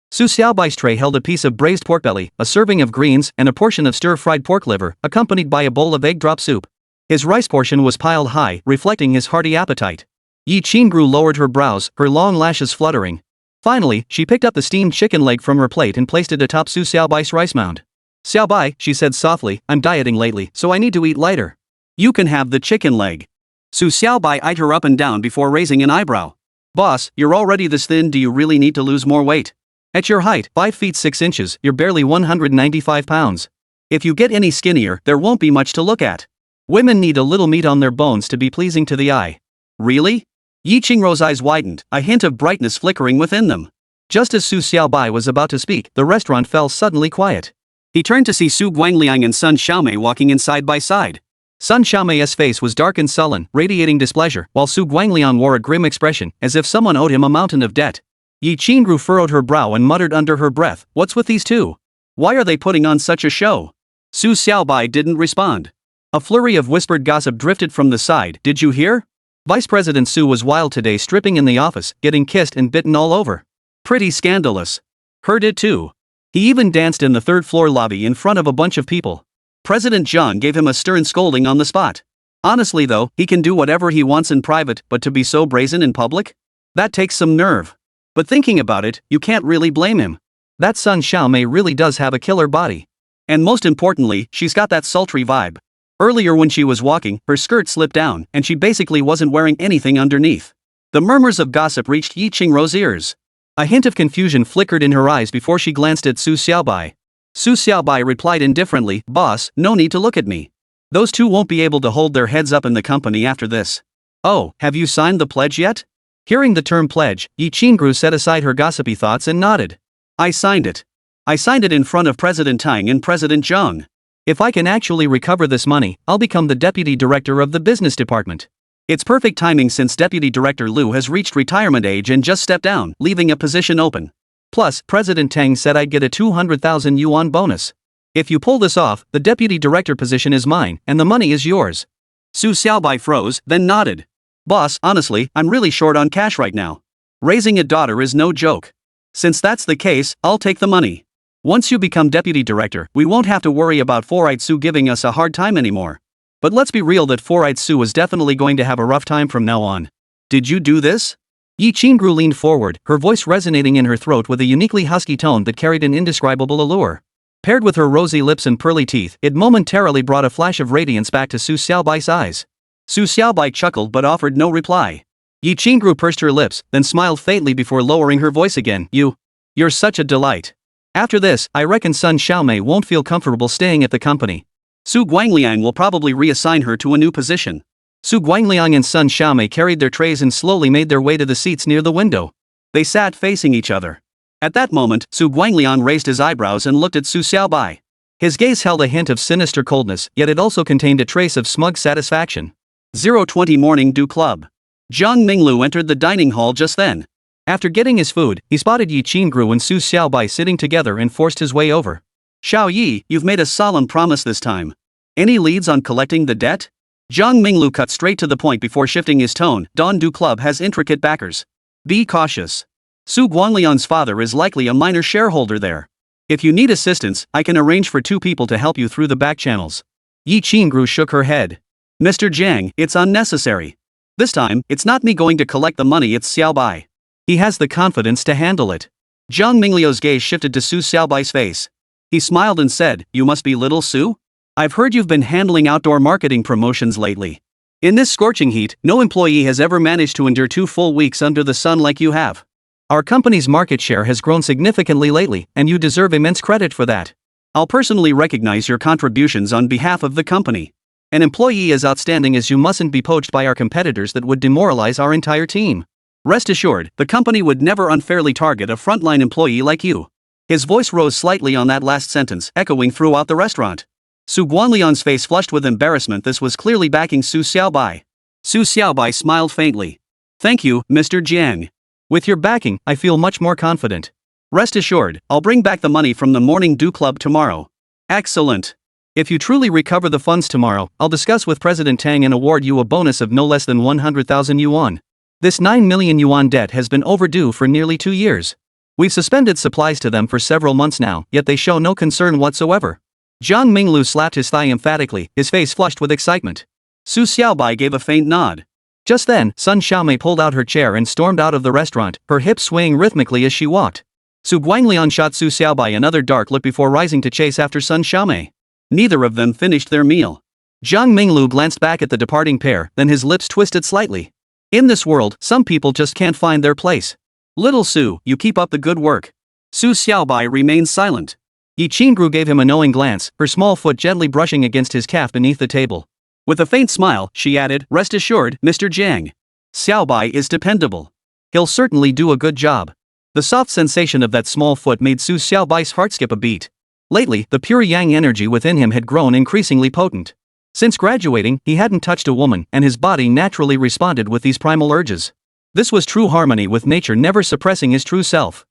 Su Xiaobai's tray held a piece of braised pork belly, a serving of greens, and a portion of stir-fried pork liver, accompanied by a bowl of egg drop soup. His rice portion was piled high, reflecting his hearty appetite. Yi Qingru lowered her brows, her long lashes fluttering. Finally, she picked up the steamed chicken leg from her plate and placed it atop Su Xiaobai's rice mound. "Xiaobai," she said softly, "I'm dieting lately, so I need to eat lighter. You can have the chicken leg." Su Xiaobai eyed her up and down before raising an eyebrow. "Boss, you're already this thin, do you really need to lose more weight? At your height, 5 feet 6 inches, you're barely 195 pounds. If you get any skinnier, there won't be much to look at. Women need a little meat on their bones to be pleasing to the eye." "Really?" Yi Qingrou's eyes widened, a hint of brightness flickering within them. Just as Su Xiaobai was about to speak, the restaurant fell suddenly quiet. He turned to see Su Guangliang and Sun Xiaomei walking in side by side. Sun Xiaomei's face was dark and sullen, radiating displeasure, while Su Guangliang wore a grim expression, as if someone owed him a mountain of debt. Yi Qingru furrowed her brow and muttered under her breath, "What's with these two? Why are they putting on such a show?" Su Xiaobai didn't respond. A flurry of whispered gossip drifted from the side. "Did you hear? Vice President Su was wild today, stripping in the office, getting kissed and bitten all over. Pretty scandalous. Heard it too. He even danced in the third-floor lobby in front of a bunch of people. President Zhang gave him a stern scolding on the spot. Honestly though, he can do whatever he wants in private, but to be so brazen in public? That takes some nerve. But thinking about it, you can't really blame him. That Sun Xiaomei really does have a killer body. And most importantly, she's got that sultry vibe. Earlier when she was walking, her skirt slipped down, and she basically wasn't wearing anything underneath." The murmurs of gossip reached Yi Qingrou's ears. A hint of confusion flickered in her eyes before she glanced at Su Xiaobai. Su Xiaobai replied indifferently, "Boss, no need to look at me. Those two won't be able to hold their heads up in the company after this." "Oh, have you signed the pledge yet?" Hearing the term pledge, Yi Qingru set aside her gossipy thoughts and nodded. "I signed it. I signed it in front of President Tang and President Zhang. If I can actually recover this money, I'll become the deputy director of the business department." It's perfect timing since Deputy Director Liu has reached retirement age and just stepped down, leaving a position open. Plus, President Tang said I'd get a 200,000 yuan bonus. If you pull this off, the deputy director position is mine, and the money is yours. Su Xiaobai froze, then nodded. Boss, honestly, I'm really short on cash right now. Raising a daughter is no joke. Since that's the case, I'll take the money. Once you become deputy director, we won't have to worry about 4-eyed Su giving us a hard time anymore. But let's be real that 4-eyed Su is definitely going to have a rough time from now on. Did you do this? Huixin leaned forward, her voice resonating in her throat with a uniquely husky tone that carried an indescribable allure. Paired with her rosy lips and pearly teeth, it momentarily brought a flash of radiance back to Su Xiaobai's eyes. Su Xiaobai chuckled but offered no reply. Huixin pursed her lips, then smiled faintly before lowering her voice again. You're such a delight. After this, I reckon Sun Xiaomei won't feel comfortable staying at the company. Su Guangliang will probably reassign her to a new position. Su Guangliang and Sun Xiaomei carried their trays and slowly made their way to the seats near the window. They sat facing each other. At that moment, Su Guangliang raised his eyebrows and looked at Su Xiaobai. His gaze held a hint of sinister coldness, yet it also contained a trace of smug satisfaction. 020 Morning Dew Club. Zhang Minglu entered the dining hall just then. After getting his food, he spotted Huixin and Su Xiaobai sitting together and forced his way over. Xiao Yi, you've made a solemn promise this time. Any leads on collecting the debt? Zhang Minglu cut straight to the point before shifting his tone. Dawn Du Club has intricate backers. Be cautious. Su Guangliang's father is likely a minor shareholder there. If you need assistance, I can arrange for 2 people to help you through the back channels. Huixin shook her head. Mr. Jiang, it's unnecessary. This time, it's not me going to collect the money, it's Xiaobai. He has the confidence to handle it. Zhang Mingliu's gaze shifted to Su Xiaobai's face. He smiled and said, You must be little Su? I've heard you've been handling outdoor marketing promotions lately. In this scorching heat, no employee has ever managed to endure 2 full weeks under the sun like you have. Our company's market share has grown significantly lately, and you deserve immense credit for that. I'll personally recognize your contributions on behalf of the company. An employee as outstanding as you mustn't be poached by our competitors that would demoralize our entire team. Rest assured, the company would never unfairly target a frontline employee like you. His voice rose slightly on that last sentence, echoing throughout the restaurant. Su Guanliang's face flushed with embarrassment. This was clearly backing Su Xiaobai. Su Xiaobai smiled faintly. Thank you, Mr. Jiang. With your backing, I feel much more confident. Rest assured, I'll bring back the money from the Morning Dew Club tomorrow. Excellent. If you truly recover the funds tomorrow, I'll discuss with President Tang and award you a bonus of no less than 100,000 yuan. This 9 million yuan debt has been overdue for nearly 2 years. We've suspended supplies to them for several months now, yet they show no concern whatsoever. Zhang Minglu slapped his thigh emphatically, his face flushed with excitement. Su Xiaobai gave a faint nod. Just then, Sun Xiaomei pulled out her chair and stormed out of the restaurant, her hips swaying rhythmically as she walked. Su Guangliang shot Su Xiaobai another dark look before rising to chase after Sun Xiaomei. Neither of them finished their meal. Zhang Minglu glanced back at the departing pair, then his lips twisted slightly. In this world, some people just can't find their place. Little Su, you keep up the good work. Su Xiaobai remained silent. Huixin gave him a knowing glance, her small foot gently brushing against his calf beneath the table. With a faint smile, she added, Rest assured, Mr. Jiang. Xiaobai is dependable. He'll certainly do a good job. The soft sensation of that small foot made Su Xiaobai's heart skip a beat. Lately, the pure yang energy within him had grown increasingly potent. Since graduating, he hadn't touched a woman, and his body naturally responded with these primal urges. This was true harmony with nature, never suppressing his true self.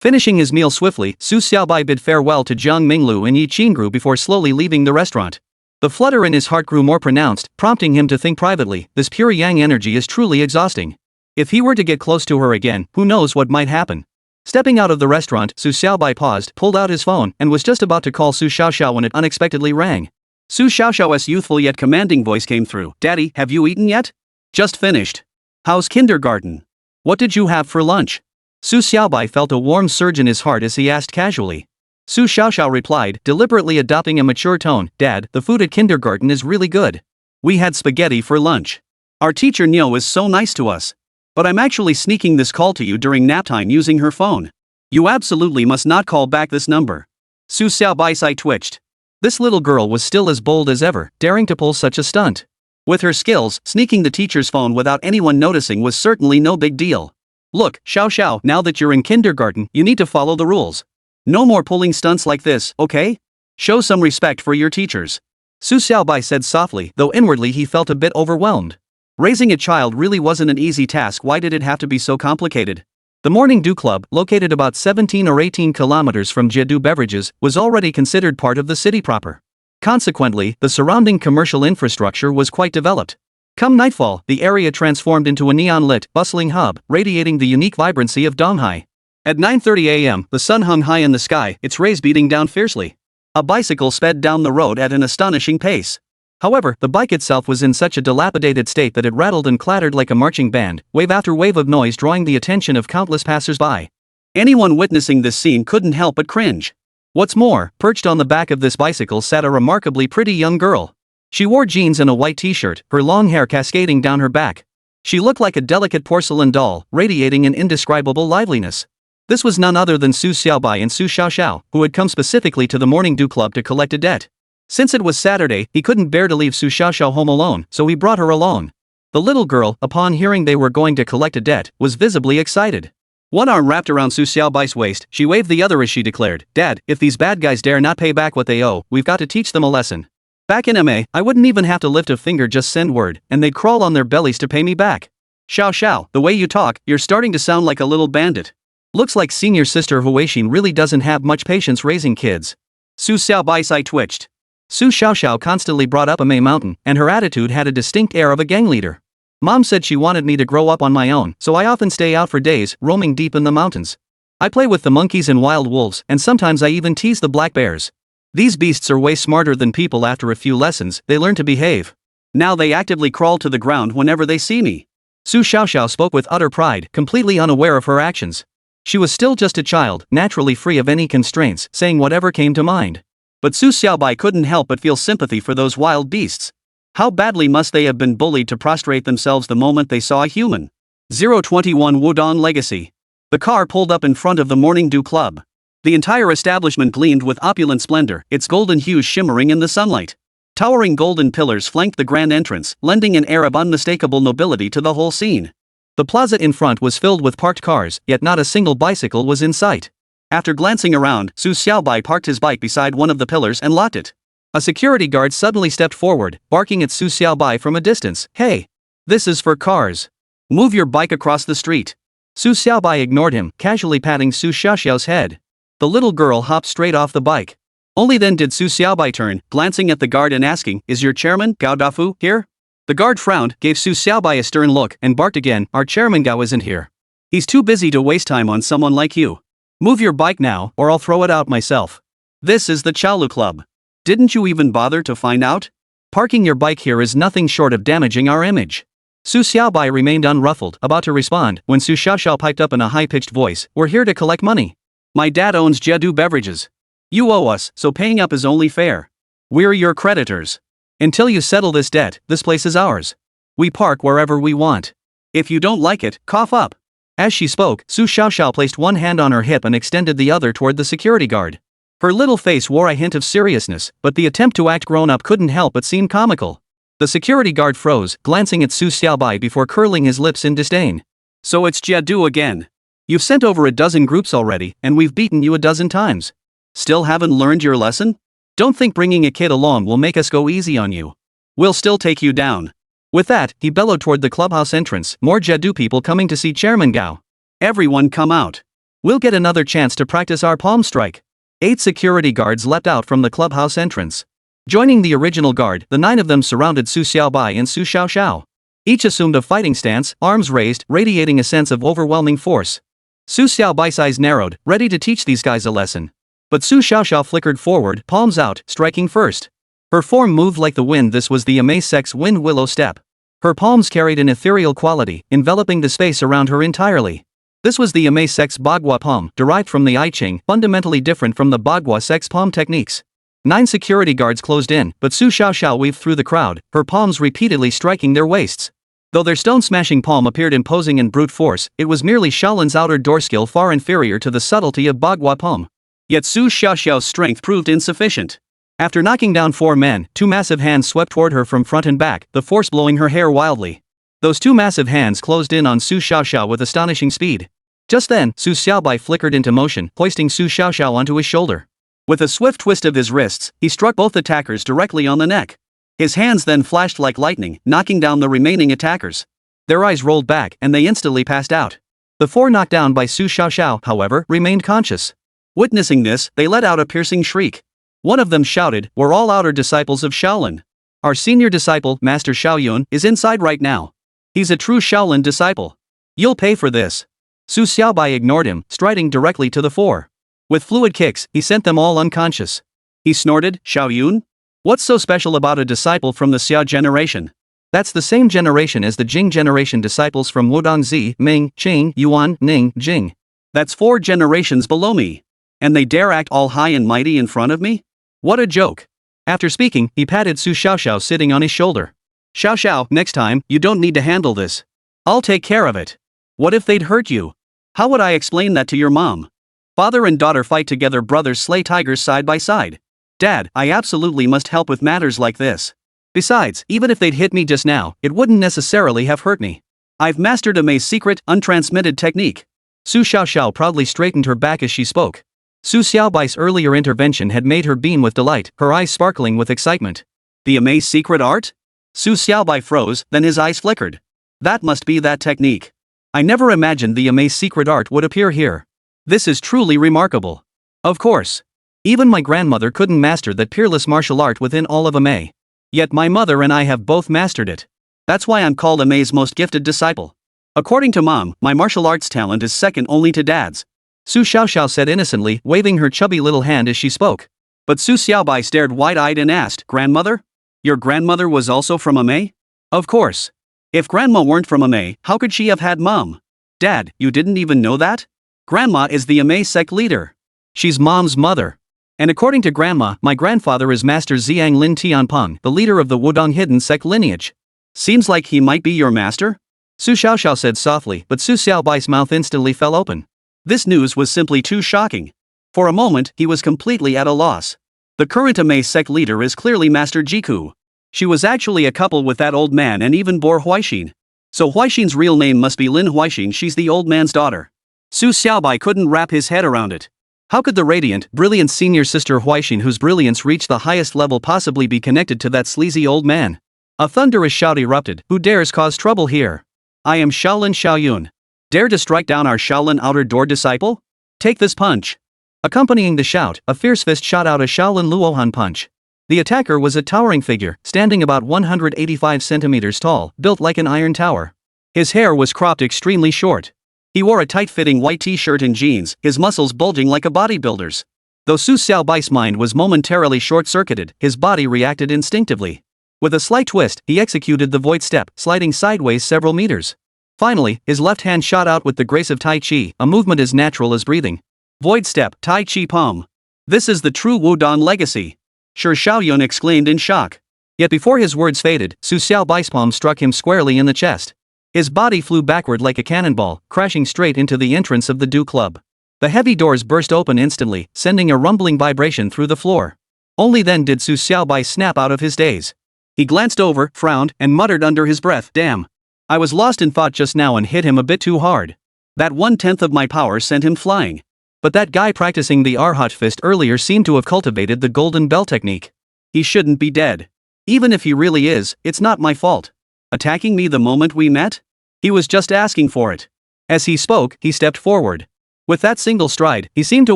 Finishing his meal swiftly, Su Xiaobai bid farewell to Zhang Minglu and Huixin before slowly leaving the restaurant. The flutter in his heart grew more pronounced, prompting him to think privately, this pure yang energy is truly exhausting. If he were to get close to her again, who knows what might happen. Stepping out of the restaurant, Su Xiaobai paused, pulled out his phone, and was just about to call Su Xiaoxiao when it unexpectedly rang. Su Xiaoxiao's youthful yet commanding voice came through. Daddy, have you eaten yet? Just finished. How's kindergarten? What did you have for lunch? Su Xiaobai felt a warm surge in his heart as he asked casually. Su Xiaoxiao replied, deliberately adopting a mature tone, Dad, the food at kindergarten is really good. We had spaghetti for lunch. Our teacher Nyo is so nice to us. But I'm actually sneaking this call to you during nap time using her phone. You absolutely must not call back this number. Su Xiaobai's eye twitched. This little girl was still as bold as ever, daring to pull such a stunt. With her skills, sneaking the teacher's phone without anyone noticing was certainly no big deal. Look, Xiao, now that you're in kindergarten, you need to follow the rules. No more pulling stunts like this, okay? Show some respect for your teachers. Su Xiaobai said softly, though inwardly he felt a bit overwhelmed. Raising a child really wasn't an easy task. Why did it have to be so complicated? The Morning Dew Club, located about 17 or 18 kilometers from Jedu Beverages, was already considered part of the city proper. Consequently, the surrounding commercial infrastructure was quite developed. Come nightfall, the area transformed into a neon-lit, bustling hub, radiating the unique vibrancy of Donghai. At 9:30 a.m., the sun hung high in the sky, its rays beating down fiercely. A bicycle sped down the road at an astonishing pace. However, the bike itself was in such a dilapidated state that it rattled and clattered like a marching band, wave after wave of noise drawing the attention of countless passers-by. Anyone witnessing this scene couldn't help but cringe. What's more, perched on the back of this bicycle sat a remarkably pretty young girl. She wore jeans and a white t-shirt, her long hair cascading down her back. She looked like a delicate porcelain doll, radiating an indescribable liveliness. This was none other than Su Xiaobai and Su Xiaoxiao, who had come specifically to the Morning Dew Club to collect a debt. Since it was Saturday, he couldn't bear to leave Su Xiaoxiao home alone, so he brought her along. The little girl, upon hearing they were going to collect a debt, was visibly excited. One arm wrapped around Su Xiaobai's waist, she waved the other as she declared, "Dad, if these bad guys dare not pay back what they owe, we've got to teach them a lesson. Back in Emei, I wouldn't even have to lift a finger, just send word, and they'd crawl on their bellies to pay me back. Xiao, the way you talk, you're starting to sound like a little bandit. Looks like senior sister Huixin really doesn't have much patience raising kids." Su Xiaobai's eye twitched. Su Xiaoxiao constantly brought up Emei Mountain, and her attitude had a distinct air of a gang leader. Mom said she wanted me to grow up on my own, so I often stay out for days, roaming deep in the mountains. I play with the monkeys and wild wolves, and sometimes I even tease the black bears. These beasts are way smarter than people. After a few lessons, they learn to behave. Now they actively crawl to the ground whenever they see me. Su Xiaoxiao spoke with utter pride, completely unaware of her actions. She was still just a child, naturally free of any constraints, saying whatever came to mind. But Su Xiaobai couldn't help but feel sympathy for those wild beasts. How badly must they have been bullied to prostrate themselves the moment they saw a human? 021 Wudong Legacy. The car pulled up in front of the Morning Dew Club. The entire establishment gleamed with opulent splendor, its golden hues shimmering in the sunlight. Towering golden pillars flanked the grand entrance, lending an air of unmistakable nobility to the whole scene. The plaza in front was filled with parked cars, yet not a single bicycle was in sight. After glancing around, Su Xiaobai parked his bike beside one of the pillars and locked it. A security guard suddenly stepped forward, barking at Su Xiaobai from a distance, "Hey! This is for cars. Move your bike across the street." Su Xiaobai ignored him, casually patting Su Xiaoxiao's head. The little girl hopped straight off the bike. Only then did Su Xiaobai turn, glancing at the guard and asking, "Is your chairman, Gao Dafu, here?" The guard frowned, gave Su Xiaobai a stern look, and barked again, "Our chairman Gao isn't here. He's too busy to waste time on someone like you. Move your bike now, or I'll throw it out myself. This is the Chaolu Club. Didn't you even bother to find out? Parking your bike here is nothing short of damaging our image." Su Xiaobai remained unruffled, about to respond, when Su Xiaoxiao piped up in a high-pitched voice, "We're here to collect money. My dad owns Jedu Beverages. You owe us, so paying up is only fair. We're your creditors. Until you settle this debt, this place is ours. We park wherever we want. If you don't like it, cough up." As she spoke, Su Xiaoxiao placed one hand on her hip and extended the other toward the security guard. Her little face wore a hint of seriousness, but the attempt to act grown-up couldn't help but seem comical. The security guard froze, glancing at Su Xiaobai before curling his lips in disdain. "So it's Jedu again. You've sent over a dozen groups already, and we've beaten you a dozen times. Still haven't learned your lesson? Don't think bringing a kid along will make us go easy on you. We'll still take you down." With that, he bellowed toward the clubhouse entrance, more Jedu people coming to see Chairman Gao. "Everyone come out. We'll get another chance to practice our palm strike." 8 security guards leapt out from the clubhouse entrance. Joining the original guard, the 9 of them surrounded Su Xiaobai and Su Xiaoxiao. Each assumed a fighting stance, arms raised, radiating a sense of overwhelming force. Su Xiaobai's eyes narrowed, ready to teach these guys a lesson. But Su Xiaoxiao flickered forward, palms out, striking first. Her form moved like the wind. This was the Emei Sect's wind willow step. Her palms carried an ethereal quality, enveloping the space around her entirely. This was the Emei Sect's Bagua palm, derived from the I Ching, fundamentally different from the Bagua Sect's palm techniques. 9 security guards closed in, but Su Xiaoxiao weaved through the crowd, her palms repeatedly striking their waists. Though their stone-smashing palm appeared imposing and brute force, it was merely Shaolin's outer door skill, far inferior to the subtlety of Bagua palm. Yet Su Xiaoxiao's strength proved insufficient. After knocking down 4 men, 2 massive hands swept toward her from front and back, the force blowing her hair wildly. Those 2 massive hands closed in on Su Xiaoxiao with astonishing speed. Just then, Su Xiaobai flickered into motion, hoisting Su Xiaoxiao onto his shoulder. With a swift twist of his wrists, he struck both attackers directly on the neck. His hands then flashed like lightning, knocking down the remaining attackers. Their eyes rolled back and they instantly passed out. The 4 knocked down by Su Xiaoxiao, however, remained conscious. Witnessing this, they let out a piercing shriek. One of them shouted, "We're all outer disciples of Shaolin. Our senior disciple, Master Xiaoyun, is inside right now. He's a true Shaolin disciple. You'll pay for this." Su Xiaobai ignored him, striding directly to the 4. With fluid kicks, he sent them all unconscious. He snorted, "Xiaoyun? What's so special about a disciple from the Xia generation? That's the same generation as the Jing generation disciples from Wudong Zi, Ming, Qing, Yuan, Ning, Jing. That's 4 generations below me. And they dare act all high and mighty in front of me? What a joke." After speaking, he patted Su Xiaoxiao sitting on his shoulder. "Xiaoxiao, next time, you don't need to handle this. I'll take care of it." What if they'd hurt you? How would I explain that to your mom? Father and daughter fight together, brothers slay tigers side by side. Dad, I absolutely must help with matters like this. Besides, even if they'd hit me just now, it wouldn't necessarily have hurt me. I've mastered Emei's secret, untransmitted technique. Su Xiaoxiao proudly straightened her back as she spoke. Su Xiaobai's earlier intervention had made her beam with delight, her eyes sparkling with excitement. The Emei's secret art? Su Xiaobai froze, then his eyes flickered. That must be that technique. I never imagined the Emei's secret art would appear here. This is truly remarkable. Of course. Even my grandmother couldn't master that peerless martial art within all of Emei. Yet my mother and I have both mastered it. That's why I'm called Emei's most gifted disciple. According to Mom, my martial arts talent is second only to Dad's. Su Xiaoxiao said innocently, waving her chubby little hand as she spoke. But Su Xiaobai stared wide-eyed and asked, "Grandmother? Your grandmother was also from Emei?" Of course. If Grandma weren't from Emei, how could she have had Mom? Dad, you didn't even know that? Grandma is the Emei Sect leader. She's Mom's mother. And according to Grandma, my grandfather is Master Ziyang Lin Tianpeng, the leader of the Wudong Hidden Sect lineage. Seems like he might be your master? Su Xiaoxiao said softly, but Su Xiaobai's mouth instantly fell open. This news was simply too shocking. For a moment, he was completely at a loss. The current Emei Sect leader is clearly Master Jiku. She was actually a couple with that old man and even bore Huixin. So Huixin's real name must be Lin Huixin, she's the old man's daughter. Su Xiaobai couldn't wrap his head around it. How could the radiant, brilliant senior sister Huixin, whose brilliance reached the highest level, possibly be connected to that sleazy old man? A thunderous shout erupted. Who dares cause trouble here? I am Shaolin Xiaoyun. Dare to strike down our Shaolin outer door disciple? Take this punch. Accompanying the shout, a fierce fist shot out a Shaolin Luohan punch. The attacker was a towering figure, standing about 185 centimeters tall, built like an iron tower. His hair was cropped extremely short. He wore a tight-fitting white t-shirt and jeans, his muscles bulging like a bodybuilder's. Though Su Xiaobai's mind was momentarily short-circuited, his body reacted instinctively. With a slight twist, he executed the void step, sliding sideways several meters. Finally, his left hand shot out with the grace of Tai Chi, a movement as natural as breathing. Void step, Tai Chi palm. This is the true Wudong legacy. Sure, Xiaoyun exclaimed in shock. Yet before his words faded, Su Xiaobai's palm struck him squarely in the chest. His body flew backward like a cannonball, crashing straight into the entrance of the Do Club. The heavy doors burst open instantly, sending a rumbling vibration through the floor. Only then did Su Xiaobai snap out of his daze. He glanced over, frowned, and muttered under his breath, "Damn. I was lost in thought just now and hit him a bit too hard. That 1/10 of my power sent him flying. But that guy practicing the Arhat fist earlier seemed to have cultivated the golden bell technique. He shouldn't be dead. Even if he really is, it's not my fault. Attacking me the moment we met? He was just asking for it." As he spoke, he stepped forward. With that single stride, he seemed to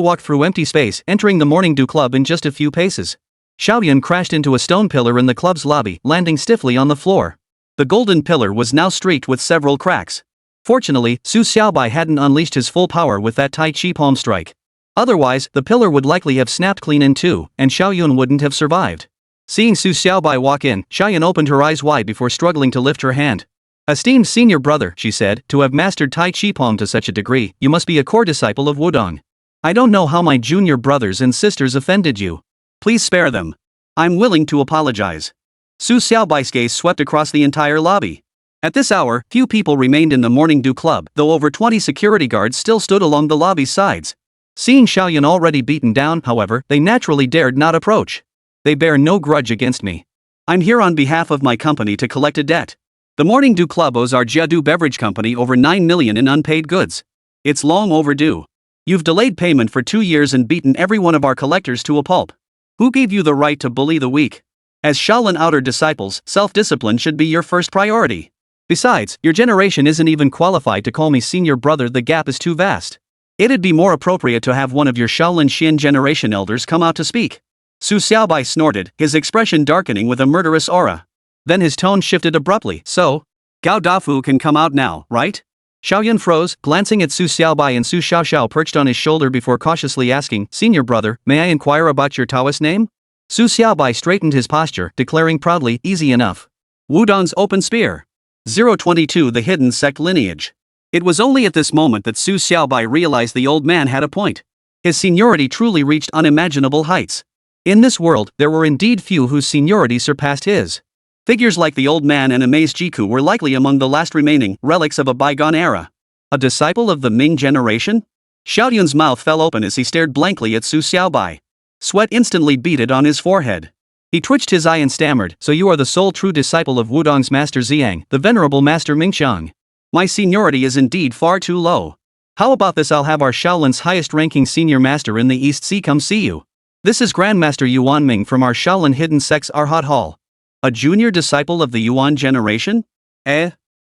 walk through empty space, entering the Morning Dew Club in just a few paces. Xiaoyun crashed into a stone pillar in the club's lobby, landing stiffly on the floor. The golden pillar was now streaked with several cracks. Fortunately, Su Xiaobai hadn't unleashed his full power with that Tai Chi palm strike. Otherwise, the pillar would likely have snapped clean in two, and Xiaoyun wouldn't have survived. Seeing Su Xiaobai walk in, Xiaoyun opened her eyes wide before struggling to lift her hand. "Esteemed senior brother," she said, "to have mastered Tai Chi palm to such a degree, you must be a core disciple of Wudong. I don't know how my junior brothers and sisters offended you. Please spare them. I'm willing to apologize." Su Xiaobai's gaze swept across the entire lobby. At this hour, few people remained in the Morning Dew Club, though over 20 security guards still stood along the lobby's sides. Seeing Xiaoyun already beaten down, however, they naturally dared not approach. They bear no grudge against me. I'm here on behalf of my company to collect a debt. The Morning Dew Club owes our Jiadu Beverage Company over 9 million in unpaid goods. It's long overdue. You've delayed payment for 2 years and beaten every one of our collectors to a pulp. Who gave you the right to bully the weak? As Shaolin outer disciples, self-discipline should be your first priority. Besides, your generation isn't even qualified to call me senior brother, the gap is too vast. It'd be more appropriate to have one of your Shaolin Xian generation elders come out to speak. Su Xiaobai snorted, his expression darkening with a murderous aura. Then his tone shifted abruptly. So? Gao Dafu can come out now, right? Xiaoyun froze, glancing at Su Xiaobai, and Su Xiaoxiao perched on his shoulder before cautiously asking, Senior brother, may I inquire about your Taoist name? Su Xiaobai straightened his posture, declaring proudly, easy enough. Wudong's open spear. 022 The Hidden Sect lineage. It was only at this moment that Su Xiaobai realized the old man had a point. His seniority truly reached unimaginable heights. In this world, there were indeed few whose seniority surpassed his. Figures like the old man and Emei Sect were likely among the last remaining relics of a bygone era. A disciple of the Ming generation? Xiaoyun's mouth fell open as he stared blankly at Su Xiaobai. Sweat instantly beaded on his forehead. He twitched his eye and stammered, so you are the sole true disciple of Wudong's master Ziyang, the venerable master Mingqiang. My seniority is indeed far too low. How about this? I'll have our Shaolin's highest-ranking senior master in the East Sea come see you. This is Grandmaster Yuan Ming from our Shaolin Hidden Sect's Arhat Hall. A junior disciple of the Yuan generation?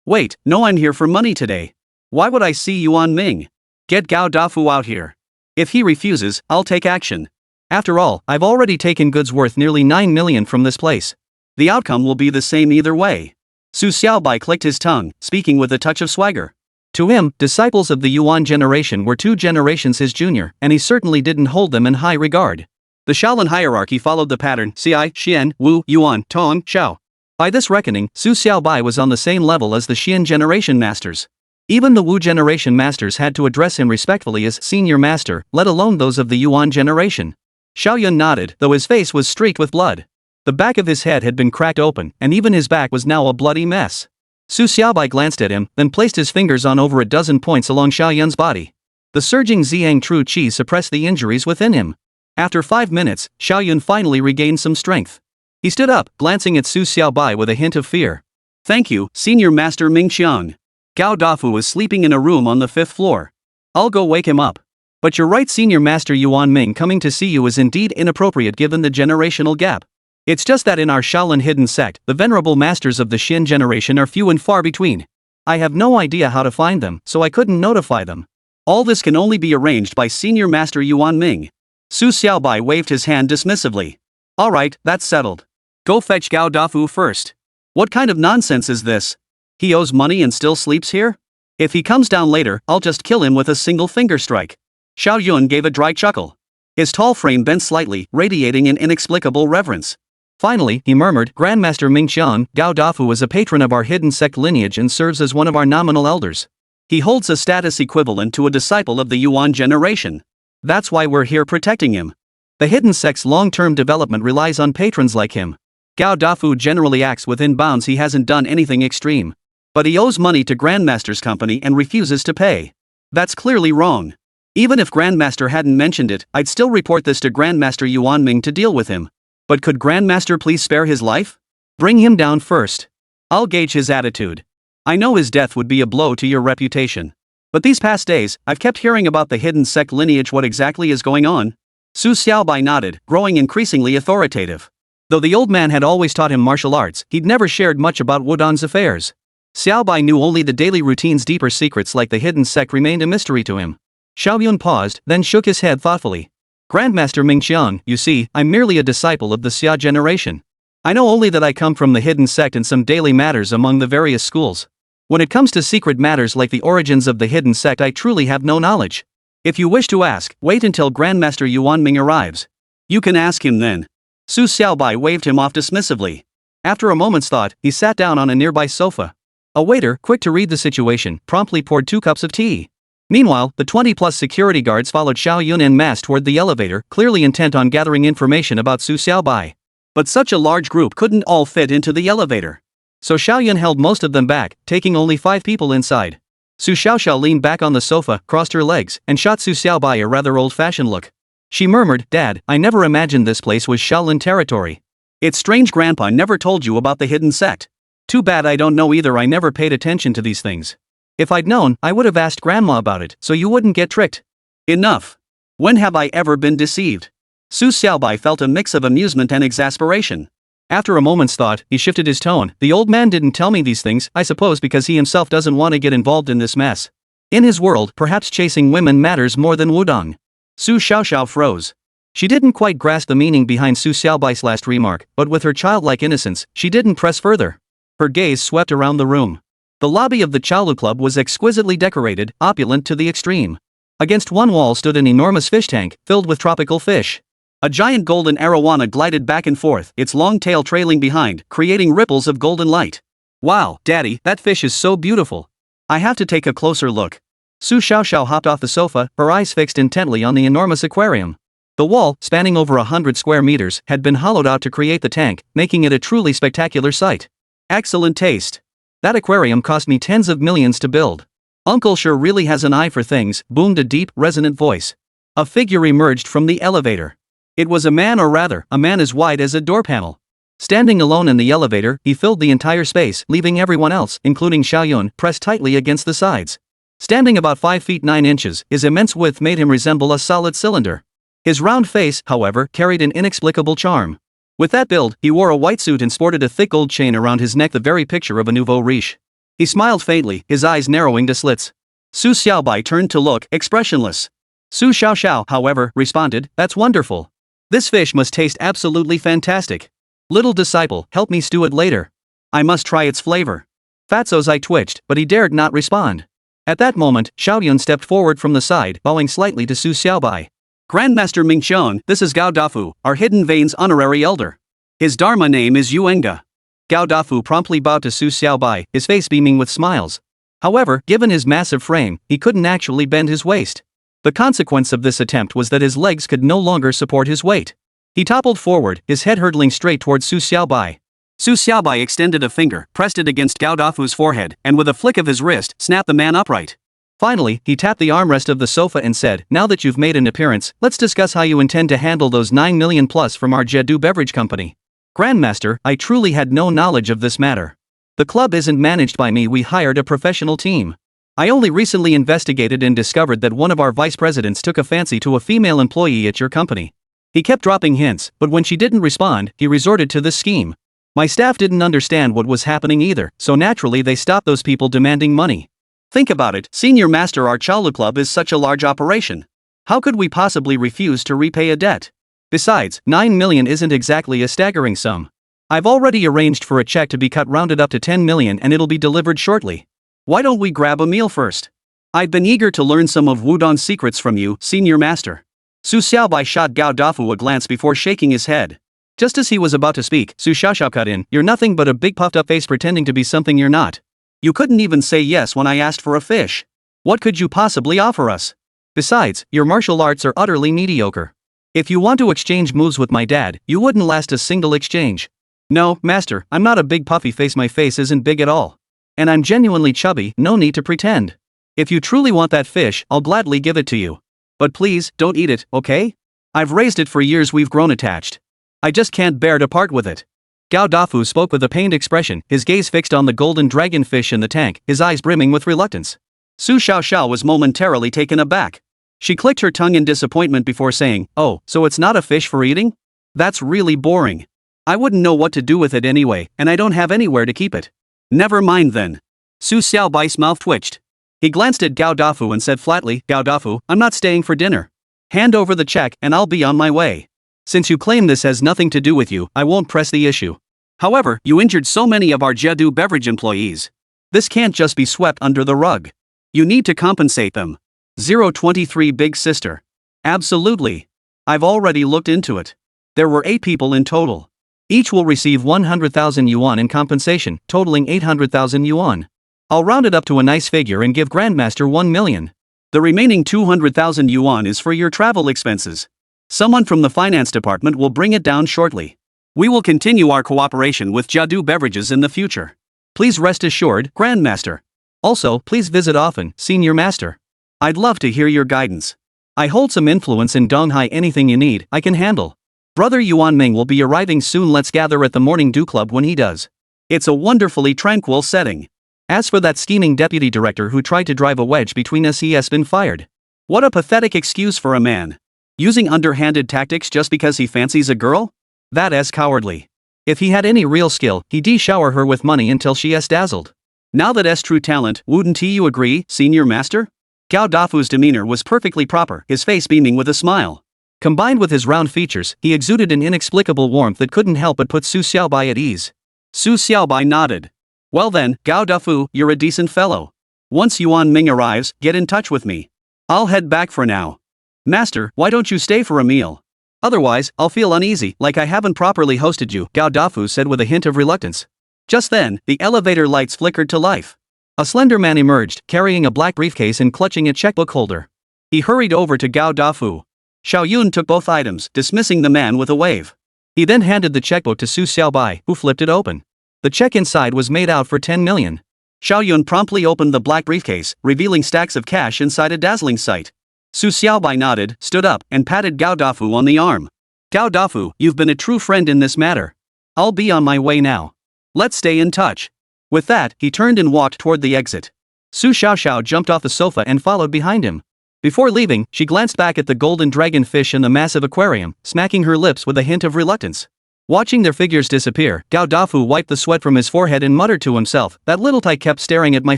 Wait, no, I'm here for money today. Why would I see Yuan Ming? Get Gao Dafu out here. If he refuses, I'll take action. After all, I've already taken goods worth nearly 9 million from this place. The outcome will be the same either way. Su Xiaobai clicked his tongue, speaking with a touch of swagger. To him, disciples of the Yuan generation were 2 generations his junior, and he certainly didn't hold them in high regard. The Shaolin hierarchy followed the pattern Xi, Xian, Wu, Yuan, Tong, Xiao. By this reckoning, Su Xiaobai was on the same level as the Xian generation masters. Even the Wu generation masters had to address him respectfully as senior master, let alone those of the Yuan generation. Xiaoyun nodded, though his face was streaked with blood. The back of his head had been cracked open, and even his back was now a bloody mess. Su Xiaobai glanced at him, then placed his fingers on over a dozen points along Xiaoyun's body. The surging Ziyang True Qi suppressed the injuries within him. After 5 minutes, Xiaoyun finally regained some strength. He stood up, glancing at Su Xiaobai with a hint of fear. Thank you, Senior Master Mingqiang. Gao Dafu was sleeping in a room on the 5th floor. I'll go wake him up. But you're right, Senior Master Yuan Ming coming to see you is indeed inappropriate given the generational gap. It's just that in our Shaolin Hidden Sect, the venerable masters of the Xin generation are few and far between. I have no idea how to find them, so I couldn't notify them. All this can only be arranged by Senior Master Yuan Ming. Su Xiaobai waved his hand dismissively. Alright, that's settled. Go fetch Gao Dafu first. What kind of nonsense is this? He owes money and still sleeps here? If he comes down later, I'll just kill him with a single finger strike. Xiaoyun gave a dry chuckle. His tall frame bent slightly, radiating an inexplicable reverence. Finally, he murmured, Grandmaster Mingqiang, Gao Dafu is a patron of our Hidden Sect lineage and serves as one of our nominal elders. He holds a status equivalent to a disciple of the Yuan generation. That's why we're here protecting him. The Hidden Sect's long-term development relies on patrons like him. Gao Dafu generally acts within bounds. He hasn't done anything extreme. But he owes money to Grandmaster's company and refuses to pay. That's clearly wrong. Even if Grandmaster hadn't mentioned it, I'd still report this to Grandmaster Yuan Ming to deal with him. But could Grandmaster please spare his life? Bring him down first. I'll gauge his attitude. I know his death would be a blow to your reputation. But these past days, I've kept hearing about the Hidden Sect lineage. What exactly is going on? Su Xiaobai nodded, growing increasingly authoritative. Though the old man had always taught him martial arts, he'd never shared much about Wudong's affairs. Xiaobai knew only the daily routine's deeper secrets, like the Hidden Sect remained a mystery to him. Xiaoyun paused, then shook his head thoughtfully. Grandmaster Mingqiang, you see, I'm merely a disciple of the Xia generation. I know only that I come from the Hidden Sect and some daily matters among the various schools. When it comes to secret matters like the origins of the Hidden Sect, I truly have no knowledge. If you wish to ask, wait until Grandmaster Yuan Ming arrives. You can ask him then. Su Xiaobai waved him off dismissively. After a moment's thought, he sat down on a nearby sofa. A waiter, quick to read the situation, promptly poured 2 cups of tea. Meanwhile, the 20-plus security guards followed Xiaoyun en masse toward the elevator, clearly intent on gathering information about Su Xiaobai. But such a large group couldn't all fit into the elevator. So Xiaoyun held most of them back, taking only 5 people inside. Su Xiaoxiao leaned back on the sofa, crossed her legs, and shot Su Xiaobai a rather old-fashioned look. She murmured, Dad, I never imagined this place was Shaolin territory. It's strange Grandpa never told you about the Hidden Sect. Too bad I don't know either. I never paid attention to these things. If I'd known, I would have asked Grandma about it, so you wouldn't get tricked. Enough. When have I ever been deceived? Su Xiaobai felt a mix of amusement and exasperation. After a moment's thought, he shifted his tone. The old man didn't tell me these things, I suppose because he himself doesn't want to get involved in this mess. In his world, perhaps chasing women matters more than wudong. Su Xiaoxiao froze. She didn't quite grasp the meaning behind Su Xiaobai's last remark, but with her childlike innocence, she didn't press further. Her gaze swept around the room. The lobby of the Chaolu Club was exquisitely decorated, opulent to the extreme. Against one wall stood an enormous fish tank, filled with tropical fish. A giant golden arowana glided back and forth, its long tail trailing behind, creating ripples of golden light. Wow, Daddy, that fish is so beautiful. I have to take a closer look. Su Xiaoxiao hopped off the sofa, her eyes fixed intently on the enormous aquarium. The wall, spanning over 100 square meters, had been hollowed out to create the tank, making it a truly spectacular sight. Excellent taste. That aquarium cost me tens of millions to build. Uncle sure really has an eye for things, boomed a deep, resonant voice. A figure emerged from the elevator. It was a man, or rather, a man as wide as a door panel. Standing alone in the elevator, he filled the entire space, leaving everyone else, including Xiaoyun, pressed tightly against the sides. Standing about 5 feet 9 inches, his immense width made him resemble a solid cylinder. His round face, however, carried an inexplicable charm. With that build, he wore a white suit and sported a thick gold chain around his neck, the very picture of a nouveau riche. He smiled faintly, his eyes narrowing to slits. Su Xiaobai turned to look, expressionless. Su Xiaoxiao, however, responded, "That's wonderful. This fish must taste absolutely fantastic. Little disciple, help me stew it later. I must try its flavor." Fatso's eye twitched, but he dared not respond. At that moment, Xiaoyun stepped forward from the side, bowing slightly to Su Xiaobai. "Grandmaster Mingqiang, this is Gao Dafu, our Hidden Veins honorary elder. His Dharma name is Yuenga." Gao Dafu promptly bowed to Su Xiaobai, his face beaming with smiles. However, given his massive frame, he couldn't actually bend his waist. The consequence of this attempt was that his legs could no longer support his weight. He toppled forward, his head hurtling straight towards Su Xiaobai. Su Xiaobai extended a finger, pressed it against Gao Dafu's forehead, and with a flick of his wrist, snapped the man upright. Finally, he tapped the armrest of the sofa and said, "Now that you've made an appearance, let's discuss how you intend to handle those 9 million plus from our Jedu Beverage Company." "Grandmaster, I truly had no knowledge of this matter. The club isn't managed by me, we hired a professional team. I only recently investigated and discovered that one of our vice presidents took a fancy to a female employee at your company." He kept dropping hints, but when she didn't respond, he resorted to this scheme. "My staff didn't understand what was happening either, so naturally they stopped those people demanding money. Think about it, Senior Master, our Chaolu Club is such a large operation. How could we possibly refuse to repay a debt? Besides, 9 million isn't exactly a staggering sum. I've already arranged for a check to be cut rounded up to 10 million and it'll be delivered shortly. Why don't we grab a meal first? I've been eager to learn some of Wudong's secrets from you, Senior Master." Su Xiaobai shot Gao Dafu a glance before shaking his head. Just as he was about to speak, Su Xiaoxiao cut in, "You're nothing but a big puffed up face pretending to be something you're not. You couldn't even say yes when I asked for a fish. What could you possibly offer us? Besides, your martial arts are utterly mediocre. If you want to exchange moves with my dad, you wouldn't last a single exchange." "No, Master, I'm not a big puffy face, my face isn't big at all. And I'm genuinely chubby, no need to pretend. If you truly want that fish, I'll gladly give it to you. But please, don't eat it, okay? I've raised it for years, we've grown attached. I just can't bear to part with it." Gao Dafu spoke with a pained expression, his gaze fixed on the golden dragonfish in the tank, his eyes brimming with reluctance. Su Xiaoxiao was momentarily taken aback. She clicked her tongue in disappointment before saying, "Oh, so it's not a fish for eating? That's really boring. I wouldn't know what to do with it anyway, and I don't have anywhere to keep it." "Never mind then." Su Xiaobai's mouth twitched. He glanced at Gao Dafu and said flatly, "Gao Dafu, I'm not staying for dinner. Hand over the check and I'll be on my way. Since you claim this has nothing to do with you, I won't press the issue. However, you injured so many of our Jedu Beverage employees. This can't just be swept under the rug. You need to compensate them." 023 Big Sister. "Absolutely. I've already looked into it. There were 8 people in total. Each will receive 100,000 yuan in compensation, totaling 800,000 yuan. I'll round it up to a nice figure and give Grandmaster 1 million. The remaining 200,000 yuan is for your travel expenses. Someone from the finance department will bring it down shortly. We will continue our cooperation with Jedu Beverages in the future. Please rest assured, Grandmaster. Also, please visit often, Senior Master. I'd love to hear your guidance. I hold some influence in Donghai, anything you need, I can handle. Brother Yuan Ming will be arriving soon, let's gather at the Morning Dew Club when he does. It's a wonderfully tranquil setting. As for that scheming deputy director who tried to drive a wedge between us, he has been fired. What a pathetic excuse for a man. Using underhanded tactics just because he fancies a girl? That is cowardly. If he had any real skill, he'd shower her with money until she's dazzled. Now that's true talent, wouldn't you agree, senior master? Gao Dafu's demeanor was perfectly proper, his face beaming with a smile. Combined with his round features, he exuded an inexplicable warmth that couldn't help but put Su Xiaobai at ease. Su Xiaobai nodded. Well then, Gao Dafu, you're a decent fellow. Once Yuan Ming arrives, get in touch with me. I'll head back for now. Master, why don't you stay for a meal? Otherwise, I'll feel uneasy, like I haven't properly hosted you, Gao Dafu said with a hint of reluctance. Just then, the elevator lights flickered to life. A slender man emerged, carrying a black briefcase and clutching a checkbook holder. He hurried over to Gao Dafu. Xiao Yun took both items, dismissing the man with a wave. He then handed the checkbook to Su Xiaobai, who flipped it open. The check inside was made out for 10 million. Xiao Yun promptly opened the black briefcase, revealing stacks of cash inside a dazzling sight. Su Xiaobai nodded, stood up, and patted Gao Dafu on the arm. Gao Dafu, you've been a true friend in this matter. I'll be on my way now. Let's stay in touch. With that, he turned and walked toward the exit. Su Xiaoxiao jumped off the sofa and followed behind him. Before leaving, she glanced back at the golden dragon fish in the massive aquarium, smacking her lips with a hint of reluctance. Watching their figures disappear, Gao Dafu wiped the sweat from his forehead and muttered to himself, that little tyke kept staring at my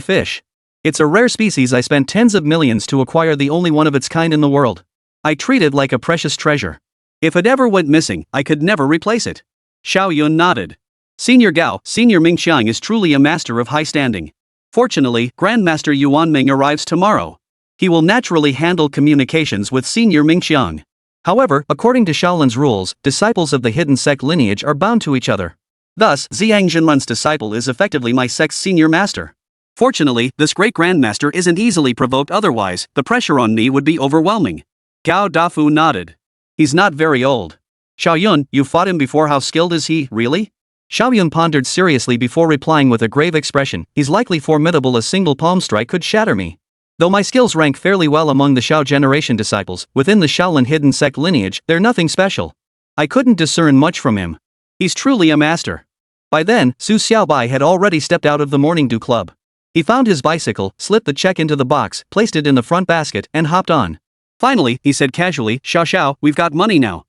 fish. It's a rare species I spent tens of millions to acquire, the only one of its kind in the world. I treat it like a precious treasure. If it ever went missing, I could never replace it. Xiao Yun nodded. Senior Gao, Senior Ming Xiang is truly a master of high standing. Fortunately, Grandmaster Yuan Ming arrives tomorrow. He will naturally handle communications with Senior Ming Xiang. However, according to Shaolin's rules, disciples of the hidden sect lineage are bound to each other. Thus, Ziyang Jinlun's disciple is effectively my sect's senior master. Fortunately, this great grandmaster isn't easily provoked, otherwise, the pressure on me would be overwhelming. Gao Dafu nodded. He's not very old. Xiao Yun, you fought him before, how skilled is he, really? Xiao Yun pondered seriously before replying with a grave expression, he's likely formidable, a single palm strike could shatter me. Though my skills rank fairly well among the Xiao generation disciples, within the Shaolin hidden sect lineage, they're nothing special. I couldn't discern much from him. He's truly a master. By then, Su Xiaobai had already stepped out of the Morning Dew Club. He found his bicycle, slipped the check into the box, placed it in the front basket, and hopped on. Finally, he said casually, Xiao, we've got money now.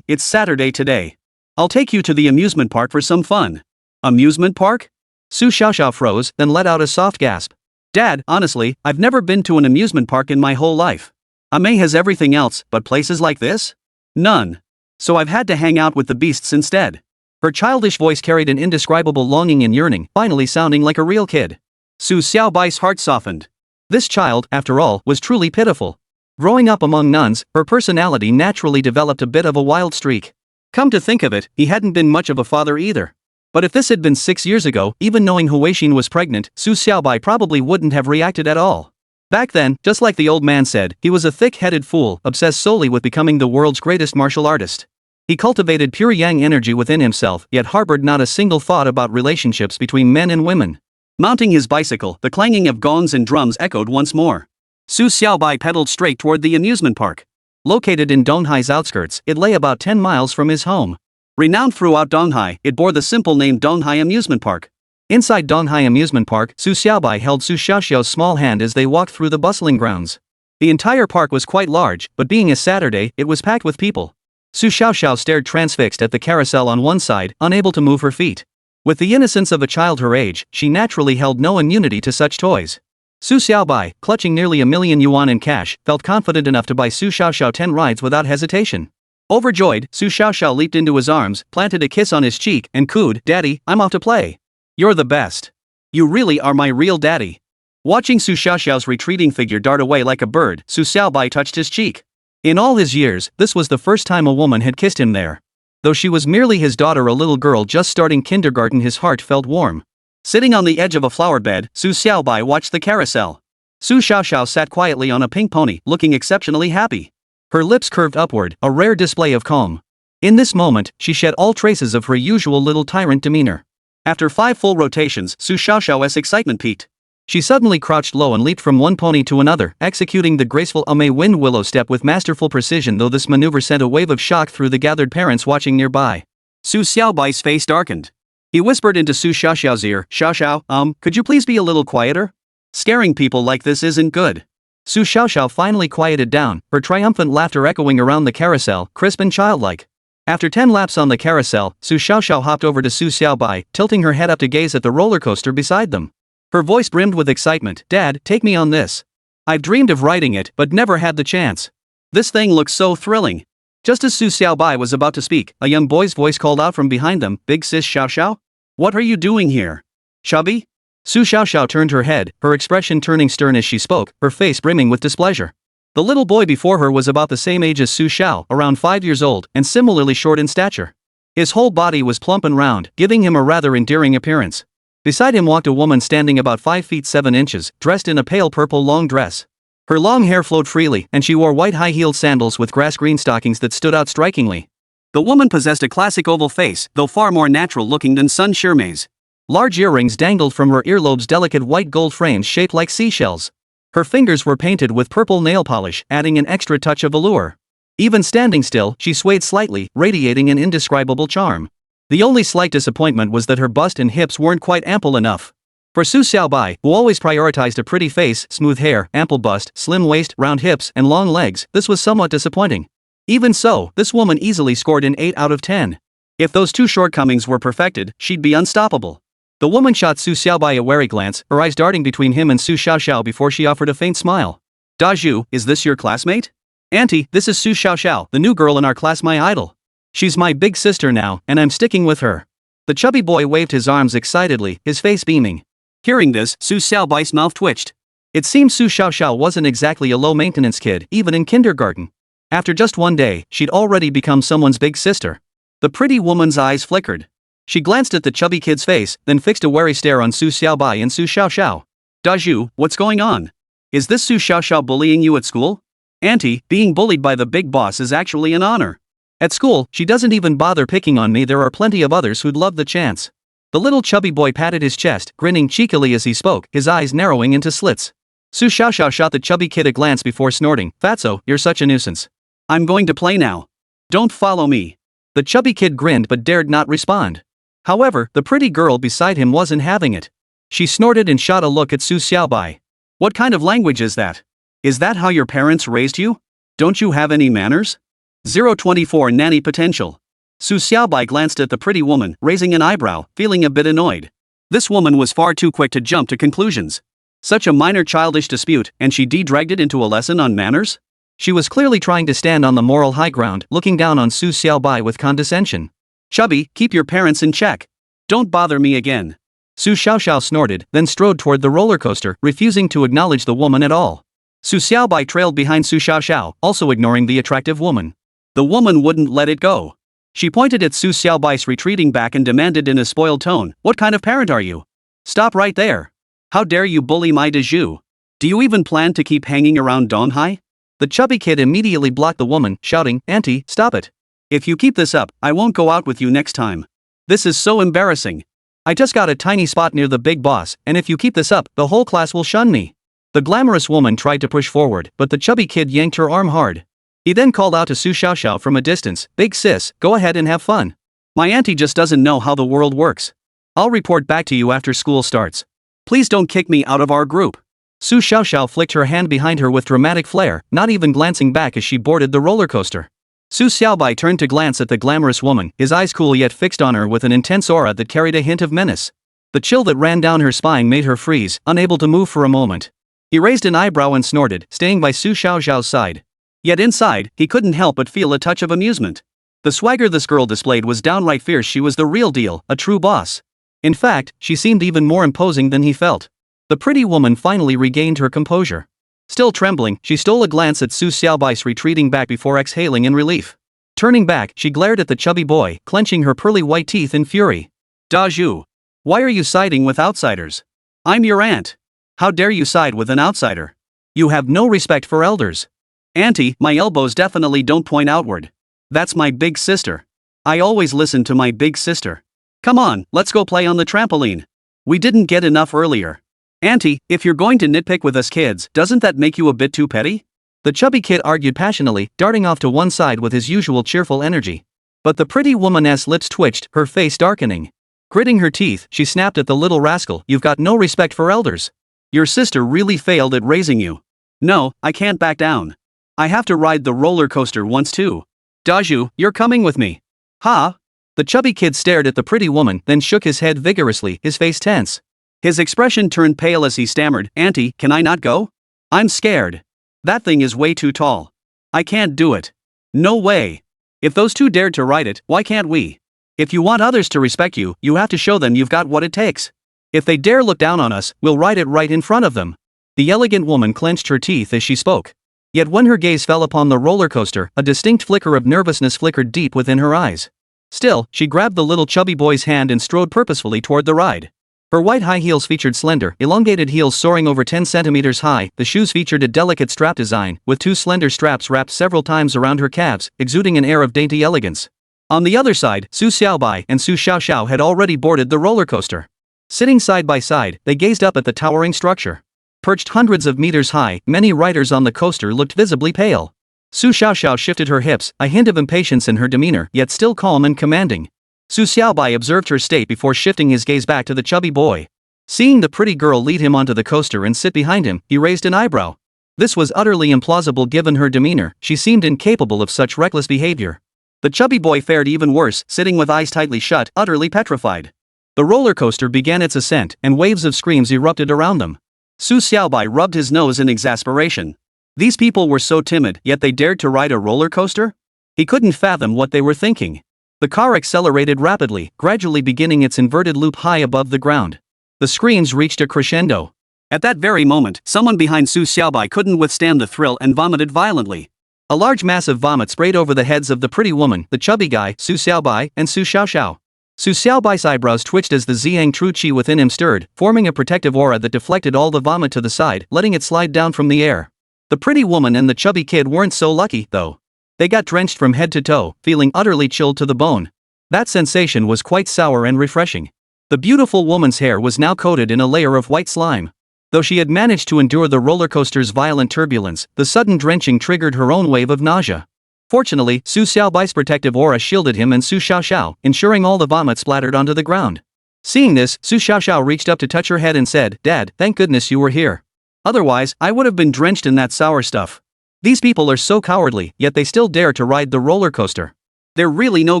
It's Saturday today. I'll take you to the amusement park for some fun. Amusement park? Su Xiao froze, then let out a soft gasp. Dad, honestly, I've never been to an amusement park in my whole life. Emei has everything else, but places like this? None. So I've had to hang out with the beasts instead. Her childish voice carried an indescribable longing and yearning, finally sounding like a real kid. Su Xiaobai's heart softened. This child, after all, was truly pitiful. Growing up among nuns, her personality naturally developed a bit of a wild streak. Come to think of it, he hadn't been much of a father either. But if this had been 6 years ago, even knowing Huixin was pregnant, Su Xiaobai probably wouldn't have reacted at all. Back then, just like the old man said, he was a thick-headed fool, obsessed solely with becoming the world's greatest martial artist. He cultivated pure yang energy within himself, yet harbored not a single thought about relationships between men and women. Mounting his bicycle, the clanging of gongs and drums echoed once more. Su Xiaobai pedaled straight toward the amusement park. Located in Donghai's outskirts, it lay about 10 miles from his home. Renowned throughout Donghai, it bore the simple name Donghai Amusement Park. Inside Donghai Amusement Park, Su Xiaobai held Su Xiaoxiao's small hand as they walked through the bustling grounds. The entire park was quite large, but being a Saturday, it was packed with people. Su Xiaoxiao stared transfixed at the carousel on one side, unable to move her feet. With the innocence of a child her age, she naturally held no immunity to such toys. Su Xiaobai, clutching nearly 1 million yuan in cash, felt confident enough to buy Su Xiaoxiao 10 rides without hesitation. Overjoyed, Su Xiaoxiao leaped into his arms, planted a kiss on his cheek, and cooed, Daddy, I'm off to play. You're the best. You really are my real daddy. Watching Su Xiaoxiao's retreating figure dart away like a bird, Su Xiaobai touched his cheek. In all his years, this was the first time a woman had kissed him there. Though she was merely his daughter, a little girl just starting kindergarten, his heart felt warm. Sitting on the edge of a flower bed, Su Xiaobai watched the carousel. Su Xiaoxiao sat quietly on a pink pony, looking exceptionally happy. Her lips curved upward, a rare display of calm. In this moment, she shed all traces of her usual little tyrant demeanor. After 5 full rotations, Su Xiaoxiao's excitement peaked. She suddenly crouched low and leaped from one pony to another, executing the graceful Emei wind willow step with masterful precision, though this maneuver sent a wave of shock through the gathered parents watching nearby. Su Xiaobai's face darkened. He whispered into Su Xiaoxiao's ear, Xiaoxiao, could you please be a little quieter? Scaring people like this isn't good. Su Xiaoxiao finally quieted down, her triumphant laughter echoing around the carousel, crisp and childlike. After 10 laps on the carousel, Su Xiaoxiao hopped over to Su Xiaobai, tilting her head up to gaze at the roller coaster beside them. Her voice brimmed with excitement. "Dad, take me on this. I've dreamed of riding it but never had the chance. This thing looks so thrilling." Just as Su Xiaobai was about to speak, a young boy's voice called out from behind them, "Big sis Xiaoxiao? What are you doing here? Chubby?" Su Xiaoxiao turned her head, her expression turning stern as she spoke, her face brimming with displeasure. The little boy before her was about the same age as Su Xiao, around 5 years old, and similarly short in stature. His whole body was plump and round, giving him a rather endearing appearance. Beside him walked a woman standing about 5 feet 7 inches, dressed in a pale purple long dress. Her long hair flowed freely, and she wore white high-heeled sandals with grass-green stockings that stood out strikingly. The woman possessed a classic oval face, though far more natural-looking than Sun Shirmei's. Large earrings dangled from her earlobes, delicate white gold frames shaped like seashells. Her fingers were painted with purple nail polish, adding an extra touch of allure. Even standing still, she swayed slightly, radiating an indescribable charm. The only slight disappointment was that her bust and hips weren't quite ample enough. For Su Xiaobai, who always prioritized a pretty face, smooth hair, ample bust, slim waist, round hips, and long legs, this was somewhat disappointing. Even so, this woman easily scored an 8 out of 10. If those two shortcomings were perfected, she'd be unstoppable. The woman shot Su Xiaobai a wary glance, her eyes darting between him and Su Xiaoxiao before she offered a faint smile. "Da Zhu, is this your classmate?" "Auntie, this is Su Xiaoxiao, the new girl in our class, my idol. She's my big sister now, and I'm sticking with her." The chubby boy waved his arms excitedly, his face beaming. Hearing this, Su Xiaobai's mouth twitched. It seemed Su Xiaoxiao wasn't exactly a low-maintenance kid, even in kindergarten. After just one day, she'd already become someone's big sister. The pretty woman's eyes flickered. She glanced at the chubby kid's face, then fixed a wary stare on Su Xiaobai and Su Xiaoxiao. "Da Zhu, what's going on? Is this Su Xiaoxiao bullying you at school?" "Auntie, being bullied by the big boss is actually an honor. At school, she doesn't even bother picking on me. There are plenty of others who'd love the chance." The little chubby boy patted his chest, grinning cheekily as he spoke, his eyes narrowing into slits. Su Xiaoxiao shot the chubby kid a glance before snorting, "Fatso, you're such a nuisance. I'm going to play now. Don't follow me." The chubby kid grinned but dared not respond. However, the pretty girl beside him wasn't having it. She snorted and shot a look at Su Xiaobai. "What kind of language is that? Is that how your parents raised you? Don't you have any manners?" 024 Nanny Potential. Su Xiaobai glanced at the pretty woman, raising an eyebrow, feeling a bit annoyed. This woman was far too quick to jump to conclusions. Such a minor childish dispute, and she dragged it into a lesson on manners? She was clearly trying to stand on the moral high ground, looking down on Su Xiaobai with condescension. "Chubby, keep your parents in check. Don't bother me again." Su Xiaoxiao snorted, then strode toward the roller coaster, refusing to acknowledge the woman at all. Su Xiaobai trailed behind Su Xiaoxiao, also ignoring the attractive woman. The woman wouldn't let it go. She pointed at Su Xiaobai's retreating back and demanded in a spoiled tone, "What kind of parent are you? Stop right there. How dare you bully my Da Zhu? Do you even plan to keep hanging around Donghai?" The chubby kid immediately blocked the woman, shouting, "Auntie, stop it. If you keep this up, I won't go out with you next time. This is so embarrassing. I just got a tiny spot near the big boss, and if you keep this up, the whole class will shun me." The glamorous woman tried to push forward, but the chubby kid yanked her arm hard. He then called out to Su Xiaoxiao from a distance, "Big sis, go ahead and have fun. My auntie just doesn't know how the world works. I'll report back to you after school starts. Please don't kick me out of our group." Su Xiaoxiao flicked her hand behind her with dramatic flair, not even glancing back as she boarded the roller coaster. Su Xiaobai turned to glance at the glamorous woman, his eyes cool yet fixed on her with an intense aura that carried a hint of menace. The chill that ran down her spine made her freeze, unable to move for a moment. He raised an eyebrow and snorted, staying by Su Xiaoxiao's side. Yet inside, he couldn't help but feel a touch of amusement. The swagger this girl displayed was downright fierce. She was the real deal, a true boss. In fact, she seemed even more imposing than he felt. The pretty woman finally regained her composure. Still trembling, she stole a glance at Su Xiaobai's retreating back before exhaling in relief. Turning back, she glared at the chubby boy, clenching her pearly white teeth in fury. "Da Zhu, why are you siding with outsiders? I'm your aunt. How dare you side with an outsider? You have no respect for elders." "Auntie, my elbows definitely don't point outward. That's my big sister. I always listen to my big sister. Come on, let's go play on the trampoline. We didn't get enough earlier." "Auntie, if you're going to nitpick with us kids, doesn't that make you a bit too petty?" The chubby kid argued passionately, darting off to one side with his usual cheerful energy. But the pretty woman's lips twitched, her face darkening. Gritting her teeth, she snapped at the little rascal, "You've got no respect for elders. Your sister really failed at raising you. No, I can't back down. I have to ride the roller coaster once too. Da Zhu, you're coming with me." Ha! The chubby kid stared at the pretty woman, then shook his head vigorously, his face tense. His expression turned pale as he stammered, "Auntie, can I not go? I'm scared. That thing is way too tall. I can't do it. No way. If those two dared to ride it, why can't we? If you want others to respect you, you have to show them you've got what it takes. If they dare look down on us, we'll ride it right in front of them." The elegant woman clenched her teeth as she spoke. Yet when her gaze fell upon the roller coaster, a distinct flicker of nervousness flickered deep within her eyes. Still, she grabbed the little chubby boy's hand and strode purposefully toward the ride. Her white high heels featured slender, elongated heels soaring over 10 centimeters high. The shoes featured a delicate strap design, with two slender straps wrapped several times around her calves, exuding an air of dainty elegance. On the other side, Su Xiaobai and Su Xiaoxiao had already boarded the roller coaster. Sitting side by side, they gazed up at the towering structure. Perched hundreds of meters high, many riders on the coaster looked visibly pale. Su Xiaoxiao shifted her hips, a hint of impatience in her demeanor, yet still calm and commanding. Su Xiaobai observed her state before shifting his gaze back to the chubby boy. Seeing the pretty girl lead him onto the coaster and sit behind him, he raised an eyebrow. This was utterly implausible given her demeanor. She seemed incapable of such reckless behavior. The chubby boy fared even worse, sitting with eyes tightly shut, utterly petrified. The roller coaster began its ascent, and waves of screams erupted around them. Su Xiaobai rubbed his nose in exasperation. These people were so timid, yet they dared to ride a roller coaster? He couldn't fathom what they were thinking. The car accelerated rapidly, gradually beginning its inverted loop high above the ground. The screams reached a crescendo. At that very moment, someone behind Su Xiaobai couldn't withstand the thrill and vomited violently. A large mass of vomit sprayed over the heads of the pretty woman, the chubby guy, Su Xiaobai, and Su Xiaoxiao. Su Xiaobai's eyebrows twitched as the Ziyang True Qi within him stirred, forming a protective aura that deflected all the vomit to the side, letting it slide down from the air. The pretty woman and the chubby kid weren't so lucky, though. They got drenched from head to toe, feeling utterly chilled to the bone. That sensation was quite sour and refreshing. The beautiful woman's hair was now coated in a layer of white slime. Though she had managed to endure the roller coaster's violent turbulence, the sudden drenching triggered her own wave of nausea. Fortunately, Su Xiaobai's protective aura shielded him and Su Xiaoxiao, ensuring all the vomit splattered onto the ground. Seeing this, Su Xiaoxiao reached up to touch her head and said, "Dad, thank goodness you were here. Otherwise, I would have been drenched in that sour stuff. These people are so cowardly, yet they still dare to ride the roller coaster. They're really no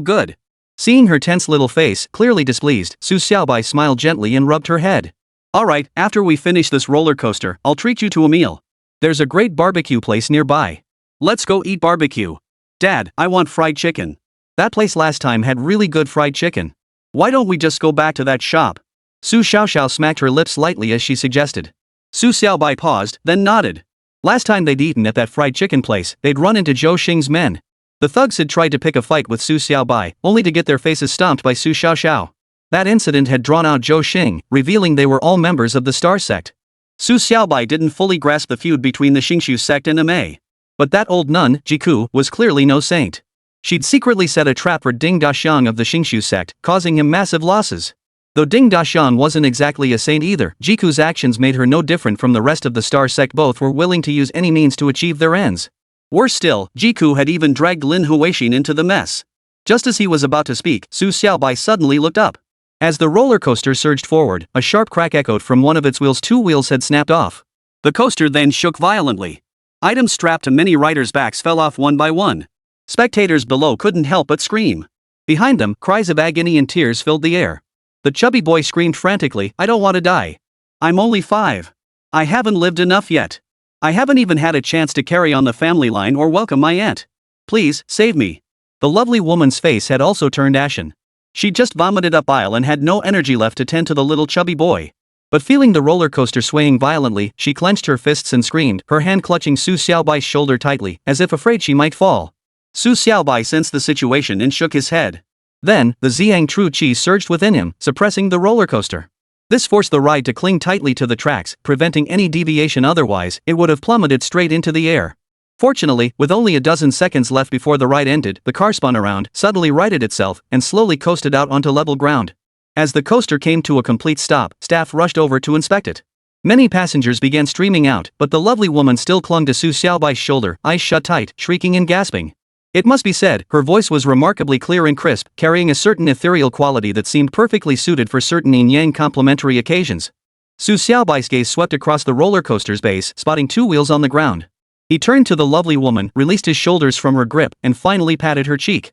good." Seeing her tense little face, clearly displeased, Su Xiaobai smiled gently and rubbed her head. "Alright, after we finish this roller coaster, I'll treat you to a meal. There's a great barbecue place nearby. Let's go eat barbecue. Dad, I want fried chicken. That place last time had really good fried chicken. Why don't we just go back to that shop?" Su Xiaoxiao smacked her lips lightly as she suggested. Su Xiaobai paused, then nodded. Last time they'd eaten at that fried chicken place, they'd run into Zhou Xing's men. The thugs had tried to pick a fight with Su Xiaobai, only to get their faces stomped by Su Xiaoxiao. That incident had drawn out Zhou Xing, revealing they were all members of the Star Sect. Su Xiaobai didn't fully grasp the feud between the Xingqiu sect and Emei. But that old nun, Jiku, was clearly no saint. She'd secretly set a trap for Ding Daxiang of the Xingqiu sect, causing him massive losses. Though Ding Daxiang wasn't exactly a saint either, Jiku's actions made her no different from the rest of the Star Sect. Both were willing to use any means to achieve their ends. Worse still, Jiku had even dragged Lin Huixin into the mess. Just as he was about to speak, Su Xiaobai suddenly looked up. As the roller coaster surged forward, a sharp crack echoed from one of its wheels. Two wheels had snapped off. The coaster then shook violently. Items strapped to many riders' backs fell off one by one. Spectators below couldn't help but scream. Behind them, cries of agony and tears filled the air. The chubby boy screamed frantically, "I don't want to die. I'm only 5. I haven't lived enough yet. I haven't even had a chance to carry on the family line or welcome my aunt. Please, save me." The lovely woman's face had also turned ashen. She'd just vomited up bile and had no energy left to tend to the little chubby boy. But feeling the roller coaster swaying violently, she clenched her fists and screamed, her hand clutching Su Xiaobai's shoulder tightly, as if afraid she might fall. Su Xiaobai sensed the situation and shook his head. Then, the Ziyang True Qi surged within him, suppressing the roller coaster. This forced the ride to cling tightly to the tracks, preventing any deviation. Otherwise, it would have plummeted straight into the air. Fortunately, with only a dozen seconds left before the ride ended, the car spun around, suddenly righted itself, and slowly coasted out onto level ground. As the coaster came to a complete stop, staff rushed over to inspect it. Many passengers began streaming out, but the lovely woman still clung to Su Xiaobai's shoulder, eyes shut tight, shrieking and gasping. It must be said, her voice was remarkably clear and crisp, carrying a certain ethereal quality that seemed perfectly suited for certain yin-yang complementary occasions. Su Xiaobai's gaze swept across the roller coaster's base, spotting 2 wheels on the ground. He turned to the lovely woman, released his shoulders from her grip, and finally patted her cheek.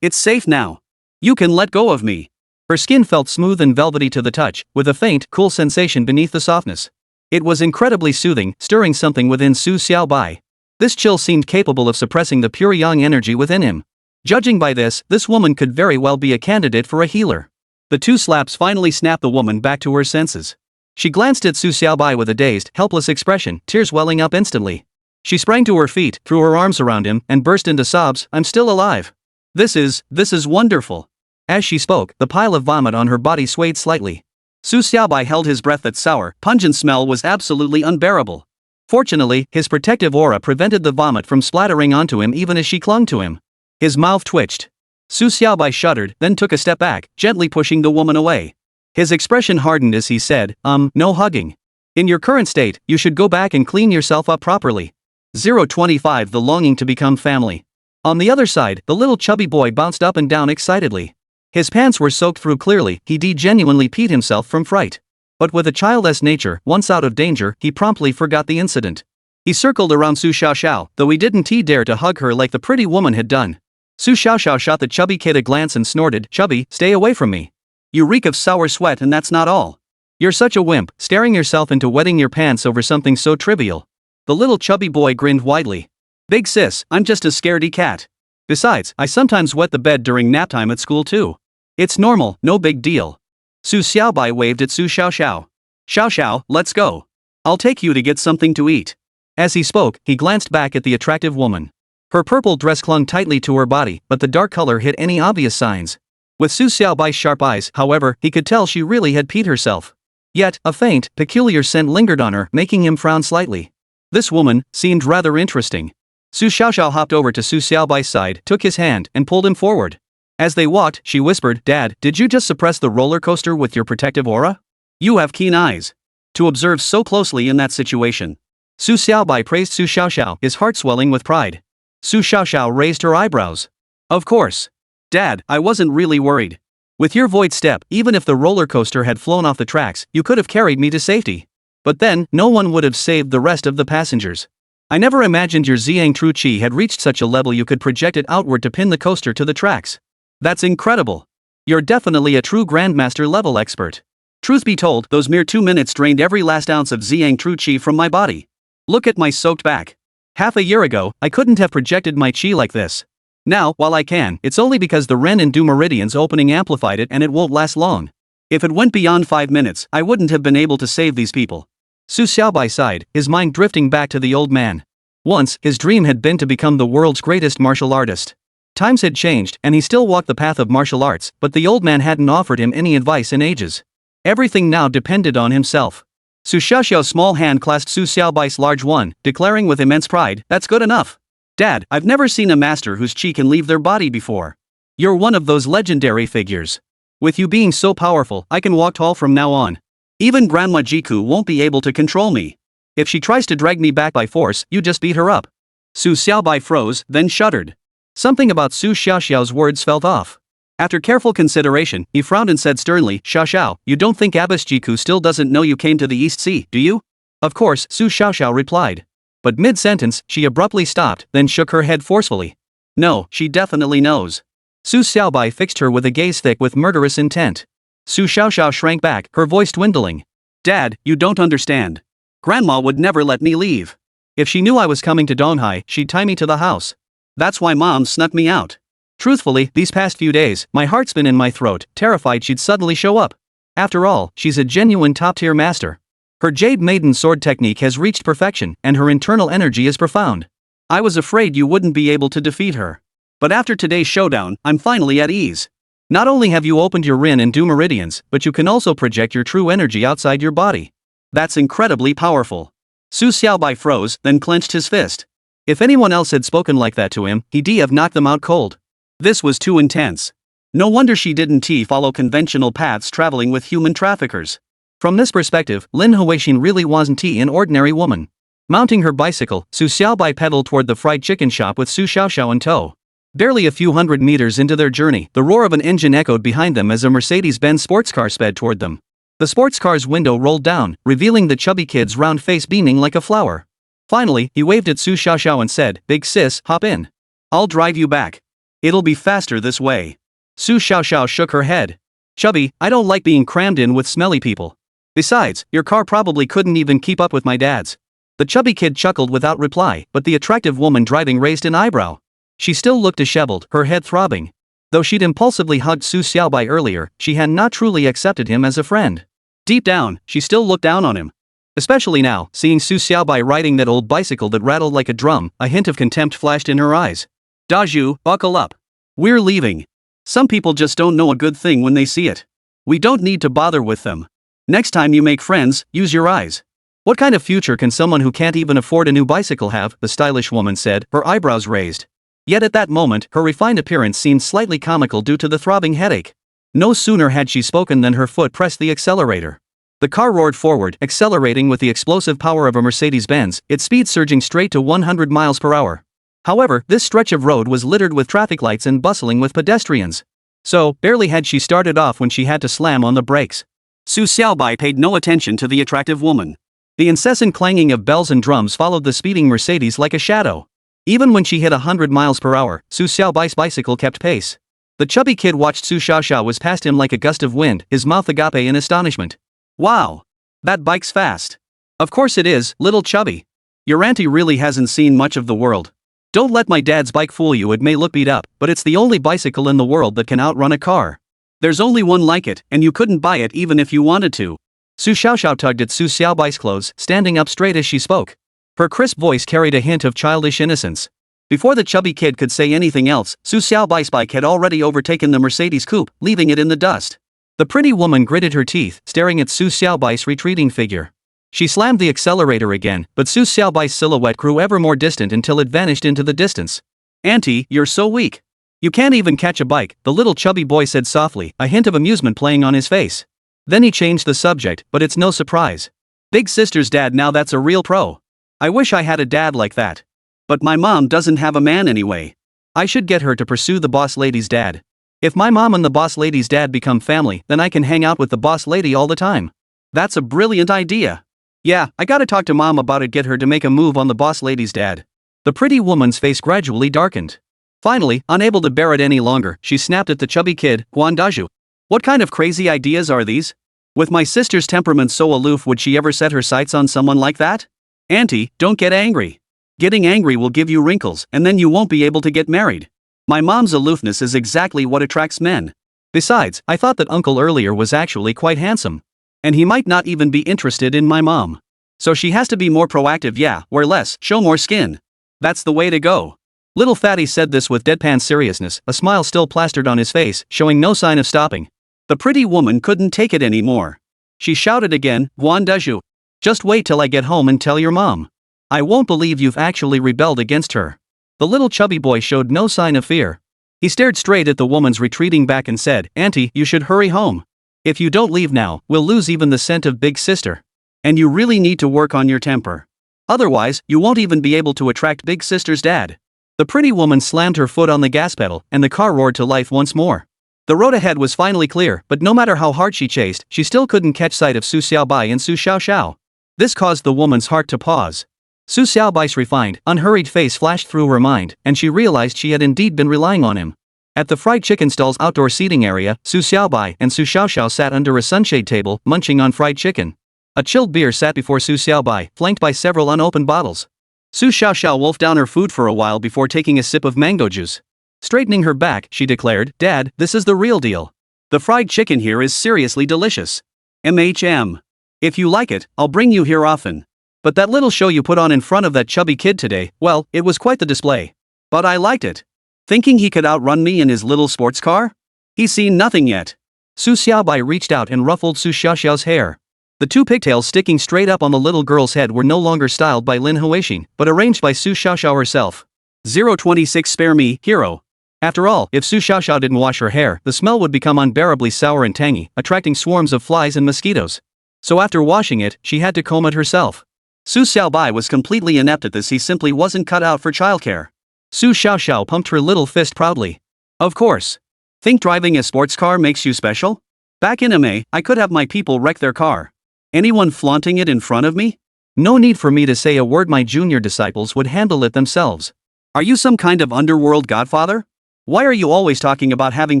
It's safe now. You can let go of me. Her skin felt smooth and velvety to the touch, with a faint, cool sensation beneath the softness. It was incredibly soothing, stirring something within Su Xiaobai. This chill seemed capable of suppressing the pure yang energy within him. Judging by this woman could very well be a candidate for a healer. The two slaps finally snapped the woman back to her senses. She glanced at Su Xiaobai with a dazed, helpless expression, tears welling up instantly. She sprang to her feet, threw her arms around him, and burst into sobs. "I'm still alive. This is wonderful." As she spoke, the pile of vomit on her body swayed slightly. Su Xiaobai held his breath. That sour, pungent smell was absolutely unbearable. Fortunately, his protective aura prevented the vomit from splattering onto him even as she clung to him. His mouth twitched. Su Xiaobai shuddered, then took a step back, gently pushing the woman away. His expression hardened as he said, "No hugging. In your current state, you should go back and clean yourself up properly." 025 The longing to become family. On the other side, the little chubby boy bounced up and down excitedly. His pants were soaked through. Clearly, he genuinely peed himself from fright. But with a childless nature, once out of danger, he promptly forgot the incident. He circled around Su Xiaoxiao, though he didn't dare to hug her like the pretty woman had done. Su Xiaoxiao shot the chubby kid a glance and snorted, "Chubby, stay away from me. You reek of sour sweat, and that's not all. You're such a wimp, staring yourself into wetting your pants over something so trivial." The little chubby boy grinned widely. "Big sis, I'm just a scaredy cat. Besides, I sometimes wet the bed during nap time at school too. It's normal, no big deal." Su Xiaobai waved at Su Xiaoxiao. "Xiaoxiao, let's go. I'll take you to get something to eat." As he spoke, he glanced back at the attractive woman. Her purple dress clung tightly to her body, but the dark color hid any obvious signs. With Su Xiaobai's sharp eyes, however, he could tell she really had peed herself. Yet, a faint, peculiar scent lingered on her, making him frown slightly. This woman seemed rather interesting. Su Xiaoxiao hopped over to Su Xiaobai's side, took his hand, and pulled him forward. As they walked, she whispered, "Dad, did you just suppress the roller coaster with your protective aura? You have keen eyes to observe so closely in that situation." Su Xiaobai praised Su Xiaoxiao, his heart swelling with pride. Su Xiaoxiao raised her eyebrows. "Of course. Dad, I wasn't really worried. With your void step, even if the roller coaster had flown off the tracks, you could have carried me to safety. But then, no one would have saved the rest of the passengers. I never imagined your Ziyang True Qi had reached such a level you could project it outward to pin the coaster to the tracks. That's incredible. You're definitely a true Grandmaster level expert. Truth be told, those mere 2 minutes drained every last ounce of Ziyang True Qi from my body. Look at my soaked back. Half a year ago, I couldn't have projected my Qi like this. Now, while I can, it's only because the Ren and Du meridians opening amplified it, and it won't last long. If it went beyond 5 minutes, I wouldn't have been able to save these people." Su Xiaobai sighed, his mind drifting back to the old man. Once, his dream had been to become the world's greatest martial artist. Times had changed, and he still walked the path of martial arts, but the old man hadn't offered him any advice in ages. Everything now depended on himself. Su Xiaoxiao's small hand clasped Su Xiaobai's large one, declaring with immense pride, "That's good enough. Dad, I've never seen a master whose chi can leave their body before. You're one of those legendary figures. With you being so powerful, I can walk tall from now on. Even Grandma Jiku won't be able to control me. If she tries to drag me back by force, you just beat her up." Su Xiaobai froze, then shuddered. Something about Su Xiaoxiao's words felt off. After careful consideration, he frowned and said sternly, "Xiaoxiao, you don't think Abbess Jiku still doesn't know you came to the East Sea, do you?" "Of course," Su Xiaoxiao replied. But mid-sentence, she abruptly stopped, then shook her head forcefully. "No, she definitely knows." Su Xiaobai fixed her with a gaze thick with murderous intent. Su Xiaoxiao shrank back, her voice dwindling. "Dad, you don't understand. Grandma would never let me leave. If she knew I was coming to Donghai, she'd tie me to the house. That's why Mom snuck me out. Truthfully, these past few days, my heart's been in my throat, terrified she'd suddenly show up. After all, she's a genuine top-tier master. Her Jade Maiden sword technique has reached perfection, and her internal energy is profound. I was afraid you wouldn't be able to defeat her. But after today's showdown, I'm finally at ease. Not only have you opened your Rin and Du meridians, but you can also project your true energy outside your body. That's incredibly powerful." Su Xiaobai froze, then clenched his fist. If anyone else had spoken like that to him, he'd have knocked them out cold. This was too intense. No wonder she didn't follow conventional paths traveling with human traffickers. From this perspective, Lin Huixin really wasn't an ordinary woman. Mounting her bicycle, Su Xiaobai pedaled toward the fried chicken shop with Su Xiaoxiao in tow. Barely a few hundred meters into their journey, the roar of an engine echoed behind them as a Mercedes-Benz sports car sped toward them. The sports car's window rolled down, revealing the chubby kid's round face beaming like a flower. Finally, he waved at Su Xiaoxiao and said, "Big sis, hop in. I'll drive you back." It'll be faster this way. Su Xiaoxiao shook her head. Chubby, I don't like being crammed in with smelly people. Besides, your car probably couldn't even keep up with my dad's. The chubby kid chuckled without reply, but the attractive woman driving raised an eyebrow. She still looked disheveled, her head throbbing. Though she'd impulsively hugged Su Xiaobai earlier, she had not truly accepted him as a friend. Deep down, she still looked down on him. Especially now, seeing Su Xiaobai riding that old bicycle that rattled like a drum, a hint of contempt flashed in her eyes. Daju, buckle up. We're leaving. Some people just don't know a good thing when they see it. We don't need to bother with them. Next time you make friends, use your eyes. What kind of future can someone who can't even afford a new bicycle have? The stylish woman said, her eyebrows raised. Yet at that moment, her refined appearance seemed slightly comical due to the throbbing headache. No sooner had she spoken than her foot pressed the accelerator. The car roared forward, accelerating with the explosive power of a Mercedes-Benz, its speed surging straight to 100 miles per hour. However, this stretch of road was littered with traffic lights and bustling with pedestrians. So, barely had she started off when she had to slam on the brakes. Su Xiaobai paid no attention to the attractive woman. The incessant clanging of bells and drums followed the speeding Mercedes like a shadow. Even when she hit 100 miles per hour, Su Xiaobai's bicycle kept pace. The chubby kid watched Su Xiaoxiao whiz past him like a gust of wind, his mouth agape in astonishment. Wow! That bike's fast. Of course it is, little chubby. Your auntie really hasn't seen much of the world. Don't let my dad's bike fool you. It may look beat up, but it's the only bicycle in the world that can outrun a car. There's only one like it, and you couldn't buy it even if you wanted to. Su Xiaoxiao tugged at Su Xiaobai's clothes, standing up straight as she spoke. Her crisp voice carried a hint of childish innocence. Before the chubby kid could say anything else, Su Xiaobai's bike had already overtaken the Mercedes coupe, leaving it in the dust. The pretty woman gritted her teeth, staring at Su Xiaobai's retreating figure. She slammed the accelerator again, but Su Xiaobai's silhouette grew ever more distant until it vanished into the distance. Auntie, you're so weak. You can't even catch a bike, the little chubby boy said softly, a hint of amusement playing on his face. Then he changed the subject, but it's no surprise. Big sister's dad, now that's a real pro. I wish I had a dad like that. But my mom doesn't have a man anyway. I should get her to pursue the boss lady's dad. If my mom and the boss lady's dad become family, then I can hang out with the boss lady all the time. That's a brilliant idea. Yeah, I gotta talk to mom about it, get her to make a move on the boss lady's dad. The pretty woman's face gradually darkened. Finally, unable to bear it any longer, she snapped at the chubby kid, Guan Daju. What kind of crazy ideas are these? With my sister's temperament so aloof, would she ever set her sights on someone like that? Auntie, don't get angry. Getting angry will give you wrinkles, and then you won't be able to get married. My mom's aloofness is exactly what attracts men. Besides, I thought that uncle earlier was actually quite handsome. And he might not even be interested in my mom. So she has to be more proactive, yeah, wear less, show more skin. That's the way to go. Little fatty said this with deadpan seriousness, a smile still plastered on his face, showing no sign of stopping. The pretty woman couldn't take it anymore. She shouted again, Guan Daju. Just wait till I get home and tell your mom. I won't believe you've actually rebelled against her. The little chubby boy showed no sign of fear. He stared straight at the woman's retreating back and said, Auntie, you should hurry home. If you don't leave now, we'll lose even the scent of big sister. And you really need to work on your temper. Otherwise, you won't even be able to attract big sister's dad. The pretty woman slammed her foot on the gas pedal, and the car roared to life once more. The road ahead was finally clear, but no matter how hard she chased, she still couldn't catch sight of Su Xiaobai and Su Xiaoxiao. This caused the woman's heart to pause. Su Xiaobai's refined, unhurried face flashed through her mind, and she realized she had indeed been relying on him. At the fried chicken stall's outdoor seating area, Su Xiaobai and Su Xiaoxiao sat under a sunshade table, munching on fried chicken. A chilled beer sat before Su Xiaobai, flanked by several unopened bottles. Su Xiaoxiao wolfed down her food for a while before taking a sip of mango juice. Straightening her back, she declared, Dad, this is the real deal. The fried chicken here is seriously delicious. If you like it, I'll bring you here often. But that little show you put on in front of that chubby kid today, well, it was quite the display. But I liked it. Thinking he could outrun me in his little sports car? He's seen nothing yet. Su Xiaobai reached out and ruffled Su Xiaoxiao's hair. The two pigtails sticking straight up on the little girl's head were no longer styled by Lin Huixin, but arranged by Su Xiaoxiao herself. 026 Spare me, hero. After all, if Su Xiaoxiao didn't wash her hair, the smell would become unbearably sour and tangy, attracting swarms of flies and mosquitoes. So after washing it, she had to comb it herself. Su Xiaobai was completely inept at this. He simply wasn't cut out for childcare. Su Xiaoxiao pumped her little fist proudly. Of course. Think driving a sports car makes you special? Back in Emei, I could have my people wreck their car. Anyone flaunting it in front of me? No need for me to say a word, my junior disciples would handle it themselves. Are you some kind of underworld godfather? Why are you always talking about having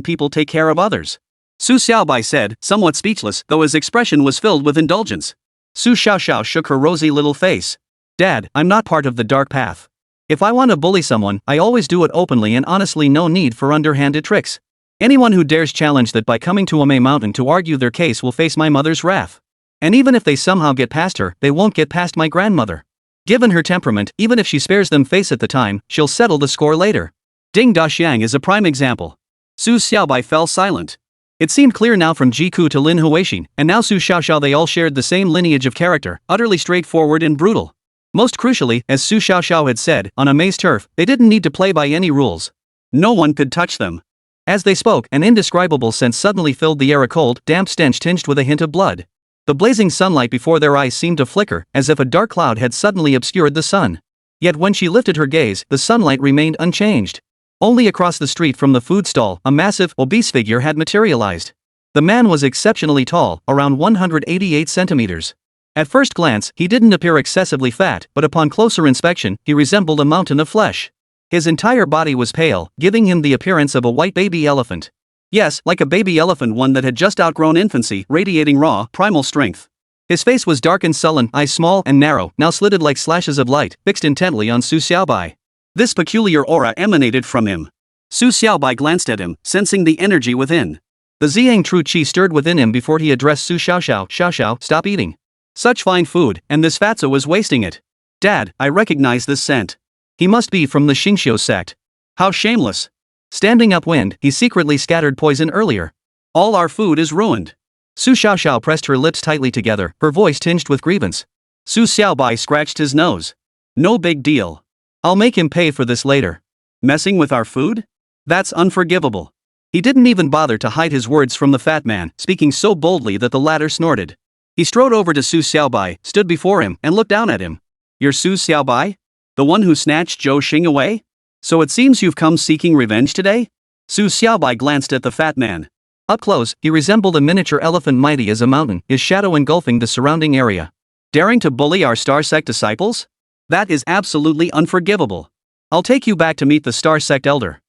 people take care of others? Su Xiaobai said, somewhat speechless, though his expression was filled with indulgence. Su Xiaoxiao shook her rosy little face. Dad, I'm not part of the dark path. If I want to bully someone, I always do it openly and honestly, no need for underhanded tricks. Anyone who dares challenge that by coming to Emei Mountain to argue their case will face my mother's wrath. And even if they somehow get past her, they won't get past my grandmother. Given her temperament, even if she spares them face at the time, she'll settle the score later. Ding Daxiang is a prime example. Su Xiaobai fell silent. It seemed clear now from Jiku to Lin Huixin, and now Su Xiaoxiao they all shared the same lineage of character, utterly straightforward and brutal. Most crucially, as Su Xiaoxiao had said, on Emei's turf, they didn't need to play by any rules. No one could touch them. As they spoke, an indescribable scent suddenly filled the air, a cold, damp stench tinged with a hint of blood. The blazing sunlight before their eyes seemed to flicker, as if a dark cloud had suddenly obscured the sun. Yet when she lifted her gaze, the sunlight remained unchanged. Only across the street from the food stall, a massive, obese figure had materialized. The man was exceptionally tall, around 188 centimeters. At first glance, he didn't appear excessively fat, but upon closer inspection, he resembled a mountain of flesh. His entire body was pale, giving him the appearance of a white baby elephant. Yes, like a baby elephant, one that had just outgrown infancy, radiating raw, primal strength. His face was dark and sullen, eyes small and narrow, now slitted like slashes of light, fixed intently on Su Xiaobai. This peculiar aura emanated from him. Su Xiaobai glanced at him, sensing the energy within. The Ziyang True Qi stirred within him before he addressed Su Xiaoxiao. Xiaoxiao, stop eating. Such fine food, and this fatso is wasting it. Dad, I recognize this scent. He must be from the Xingqiu sect. How shameless. Standing upwind, he secretly scattered poison earlier. All our food is ruined. Su Xiaoxiao pressed her lips tightly together, her voice tinged with grievance. Su Xiaobai scratched his nose. No big deal. I'll make him pay for this later. Messing with our food? That's unforgivable. He didn't even bother to hide his words from the fat man, speaking so boldly that the latter snorted. He strode over to Su Xiaobai, stood before him, and looked down at him. You're Su Xiaobai? The one who snatched Zhou Xing away? So it seems you've come seeking revenge today? Su Xiaobai glanced at the fat man. Up close, he resembled a miniature elephant mighty as a mountain, his shadow engulfing the surrounding area. Daring to bully our Star Sect disciples? That is absolutely unforgivable. I'll take you back to meet the Star Sect elder.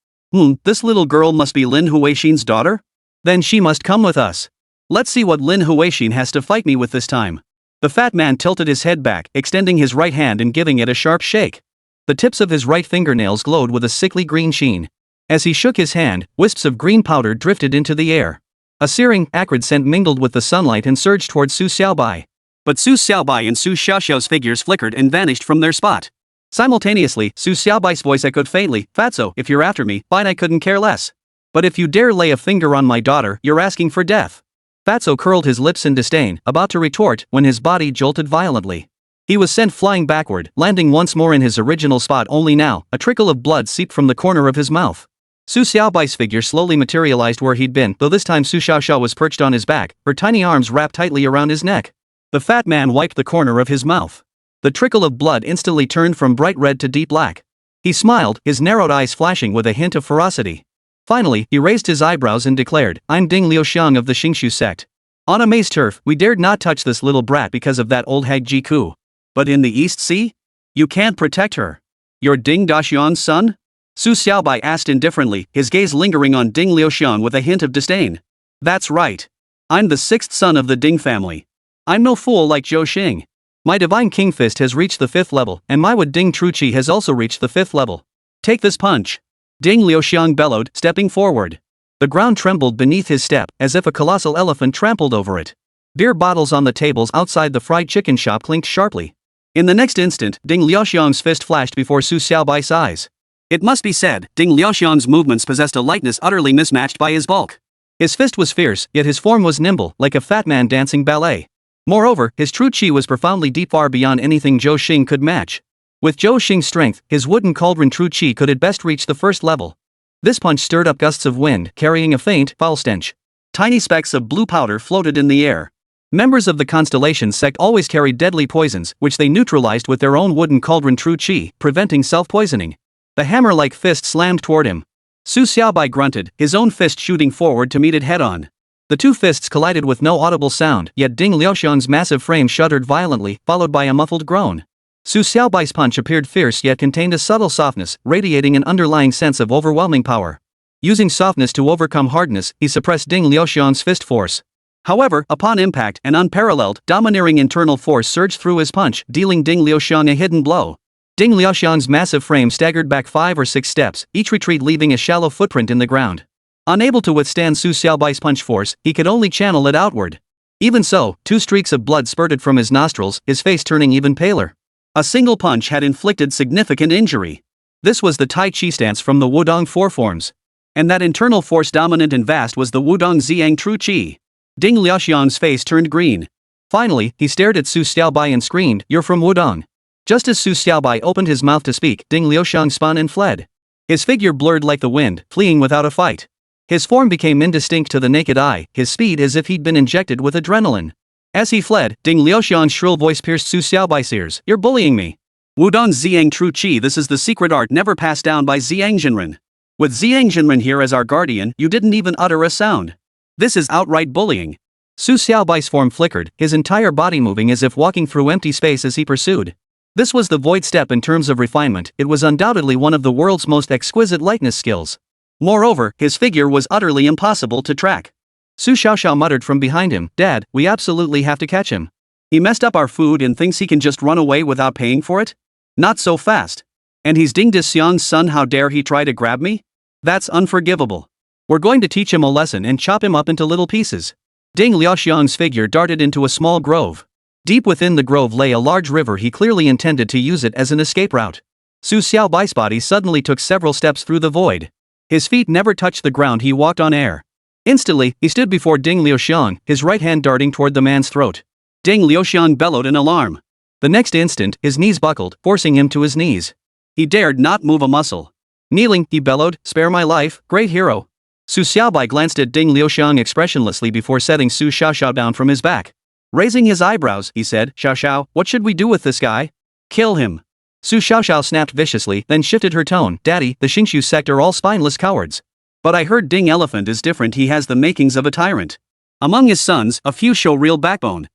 This little girl must be Lin Huixin's daughter? Then she must come with us. Let's see what Lin Huixin has to fight me with this time. The fat man tilted his head back, extending his right hand and giving it a sharp shake. The tips of his right fingernails glowed with a sickly green sheen. As he shook his hand, wisps of green powder drifted into the air. A searing, acrid scent mingled with the sunlight and surged toward Su Xiaobai. But Su Xiaobai and Su Xiaoxiao's figures flickered and vanished from their spot. Simultaneously, Su Xiaobai's voice echoed faintly, Fatso, if you're after me, fine, I couldn't care less. But if you dare lay a finger on my daughter, you're asking for death. Fatso curled his lips in disdain, about to retort, when his body jolted violently. He was sent flying backward, landing once more in his original spot, only now, a trickle of blood seeped from the corner of his mouth. Su Xiaobai's figure slowly materialized where he'd been, though this time Su Xiaoxiao was perched on his back, her tiny arms wrapped tightly around his neck. The fat man wiped the corner of his mouth. The trickle of blood instantly turned from bright red to deep black. He smiled, his narrowed eyes flashing with a hint of ferocity. Finally, he raised his eyebrows and declared, I'm Ding Liuxiang of the Xingqiu sect. On Emei's turf, we dared not touch this little brat because of that old hag Jiku. But in the East Sea? You can't protect her. You're Ding Daxiang's son? Su Xiaobai asked indifferently, his gaze lingering on Ding Liuxiang with a hint of disdain. That's right. I'm the sixth son of the Ding family. I'm no fool like Zhou Xing. My divine king fist has reached the 5th level, and my Ding True Qi has also reached the 5th level. Take this punch. Ding Liuxiang bellowed, stepping forward. The ground trembled beneath his step, as if a colossal elephant trampled over it. Beer bottles on the tables outside the fried chicken shop clinked sharply. In the next instant, Ding Liuxiang's fist flashed before Su Xiaobai's eyes. It must be said, Ding Liuxiang's movements possessed a lightness utterly mismatched by his bulk. His fist was fierce, yet his form was nimble, like a fat man dancing ballet. Moreover, his true qi was profoundly deep, far beyond anything Zhou Xing could match. With Zhou Xing's strength, his wooden cauldron true qi could at best reach the 1st level. This punch stirred up gusts of wind, carrying a faint, foul stench. Tiny specks of blue powder floated in the air. Members of the Constellation sect always carried deadly poisons, which they neutralized with their own wooden cauldron true qi, preventing self-poisoning. The hammer-like fist slammed toward him. Su Xiaobai grunted, his own fist shooting forward to meet it head-on. The two fists collided with no audible sound, yet Ding Liuxiang's massive frame shuddered violently, followed by a muffled groan. Su Xiaobai's punch appeared fierce yet contained a subtle softness, radiating an underlying sense of overwhelming power. Using softness to overcome hardness, he suppressed Ding Liuxiang's fist force. However, upon impact, an unparalleled, domineering internal force surged through his punch, dealing Ding Liuxiang a hidden blow. Ding Liuxiang's massive frame staggered back 5 or 6 steps, each retreat leaving a shallow footprint in the ground. Unable to withstand Su Xiaobai's punch force, he could only channel it outward. Even so, 2 streaks of blood spurted from his nostrils, his face turning even paler. A single punch had inflicted significant injury. This was the Tai Chi stance from the Wudong Four Forms. And that internal force dominant and vast was the Wudong Ziyang True Qi. Ding Liuxiang's face turned green. Finally, he stared at Su Xiaobai and screamed, "You're from Wudong." Just as Su Xiaobai opened his mouth to speak, Ding Liuxiang spun and fled. His figure blurred like the wind, fleeing without a fight. His form became indistinct to the naked eye, his speed as if he'd been injected with adrenaline. As he fled, Ding Liuxiang's shrill voice pierced Su Xiaobai's ears, "You're bullying me." Wudong Ziyang True Qi. This is the secret art never passed down by Ziyang Jinren. With Ziyang Jinren here as our guardian, you didn't even utter a sound. This is outright bullying. Su Xiaobai's form flickered, his entire body moving as if walking through empty space as he pursued. This was the void step in terms of refinement. It was undoubtedly one of the world's most exquisite lightness skills. Moreover, his figure was utterly impossible to track. Su Xiaoxiao muttered from behind him, "Dad, we absolutely have to catch him. He messed up our food and thinks he can just run away without paying for it? Not so fast. And he's Ding Dexiang's son, how dare he try to grab me? That's unforgivable. We're going to teach him a lesson and chop him up into little pieces." Ding Liuxiang's figure darted into a small grove. Deep within the grove lay a large river. He clearly intended to use it as an escape route. Su Xiaobai's body suddenly took several steps through the void. His feet never touched the ground, he walked on air. Instantly, he stood before Ding Liuxiang, his right hand darting toward the man's throat. Ding Liuxiang bellowed in alarm. The next instant, his knees buckled, forcing him to his knees. He dared not move a muscle. Kneeling, he bellowed, "Spare my life, great hero." Su Xiaobai glanced at Ding Liuxiang expressionlessly before setting Su Xiaoxiao down from his back. Raising his eyebrows, he said, "Xiaoxiao, what should we do with this guy?" "Kill him." Su Xiaoxiao snapped viciously, then shifted her tone, "Daddy, the Xingqiu sect are all spineless cowards. But I heard Ding Elephant is different. He has the makings of a tyrant. Among his sons, a few show real backbone."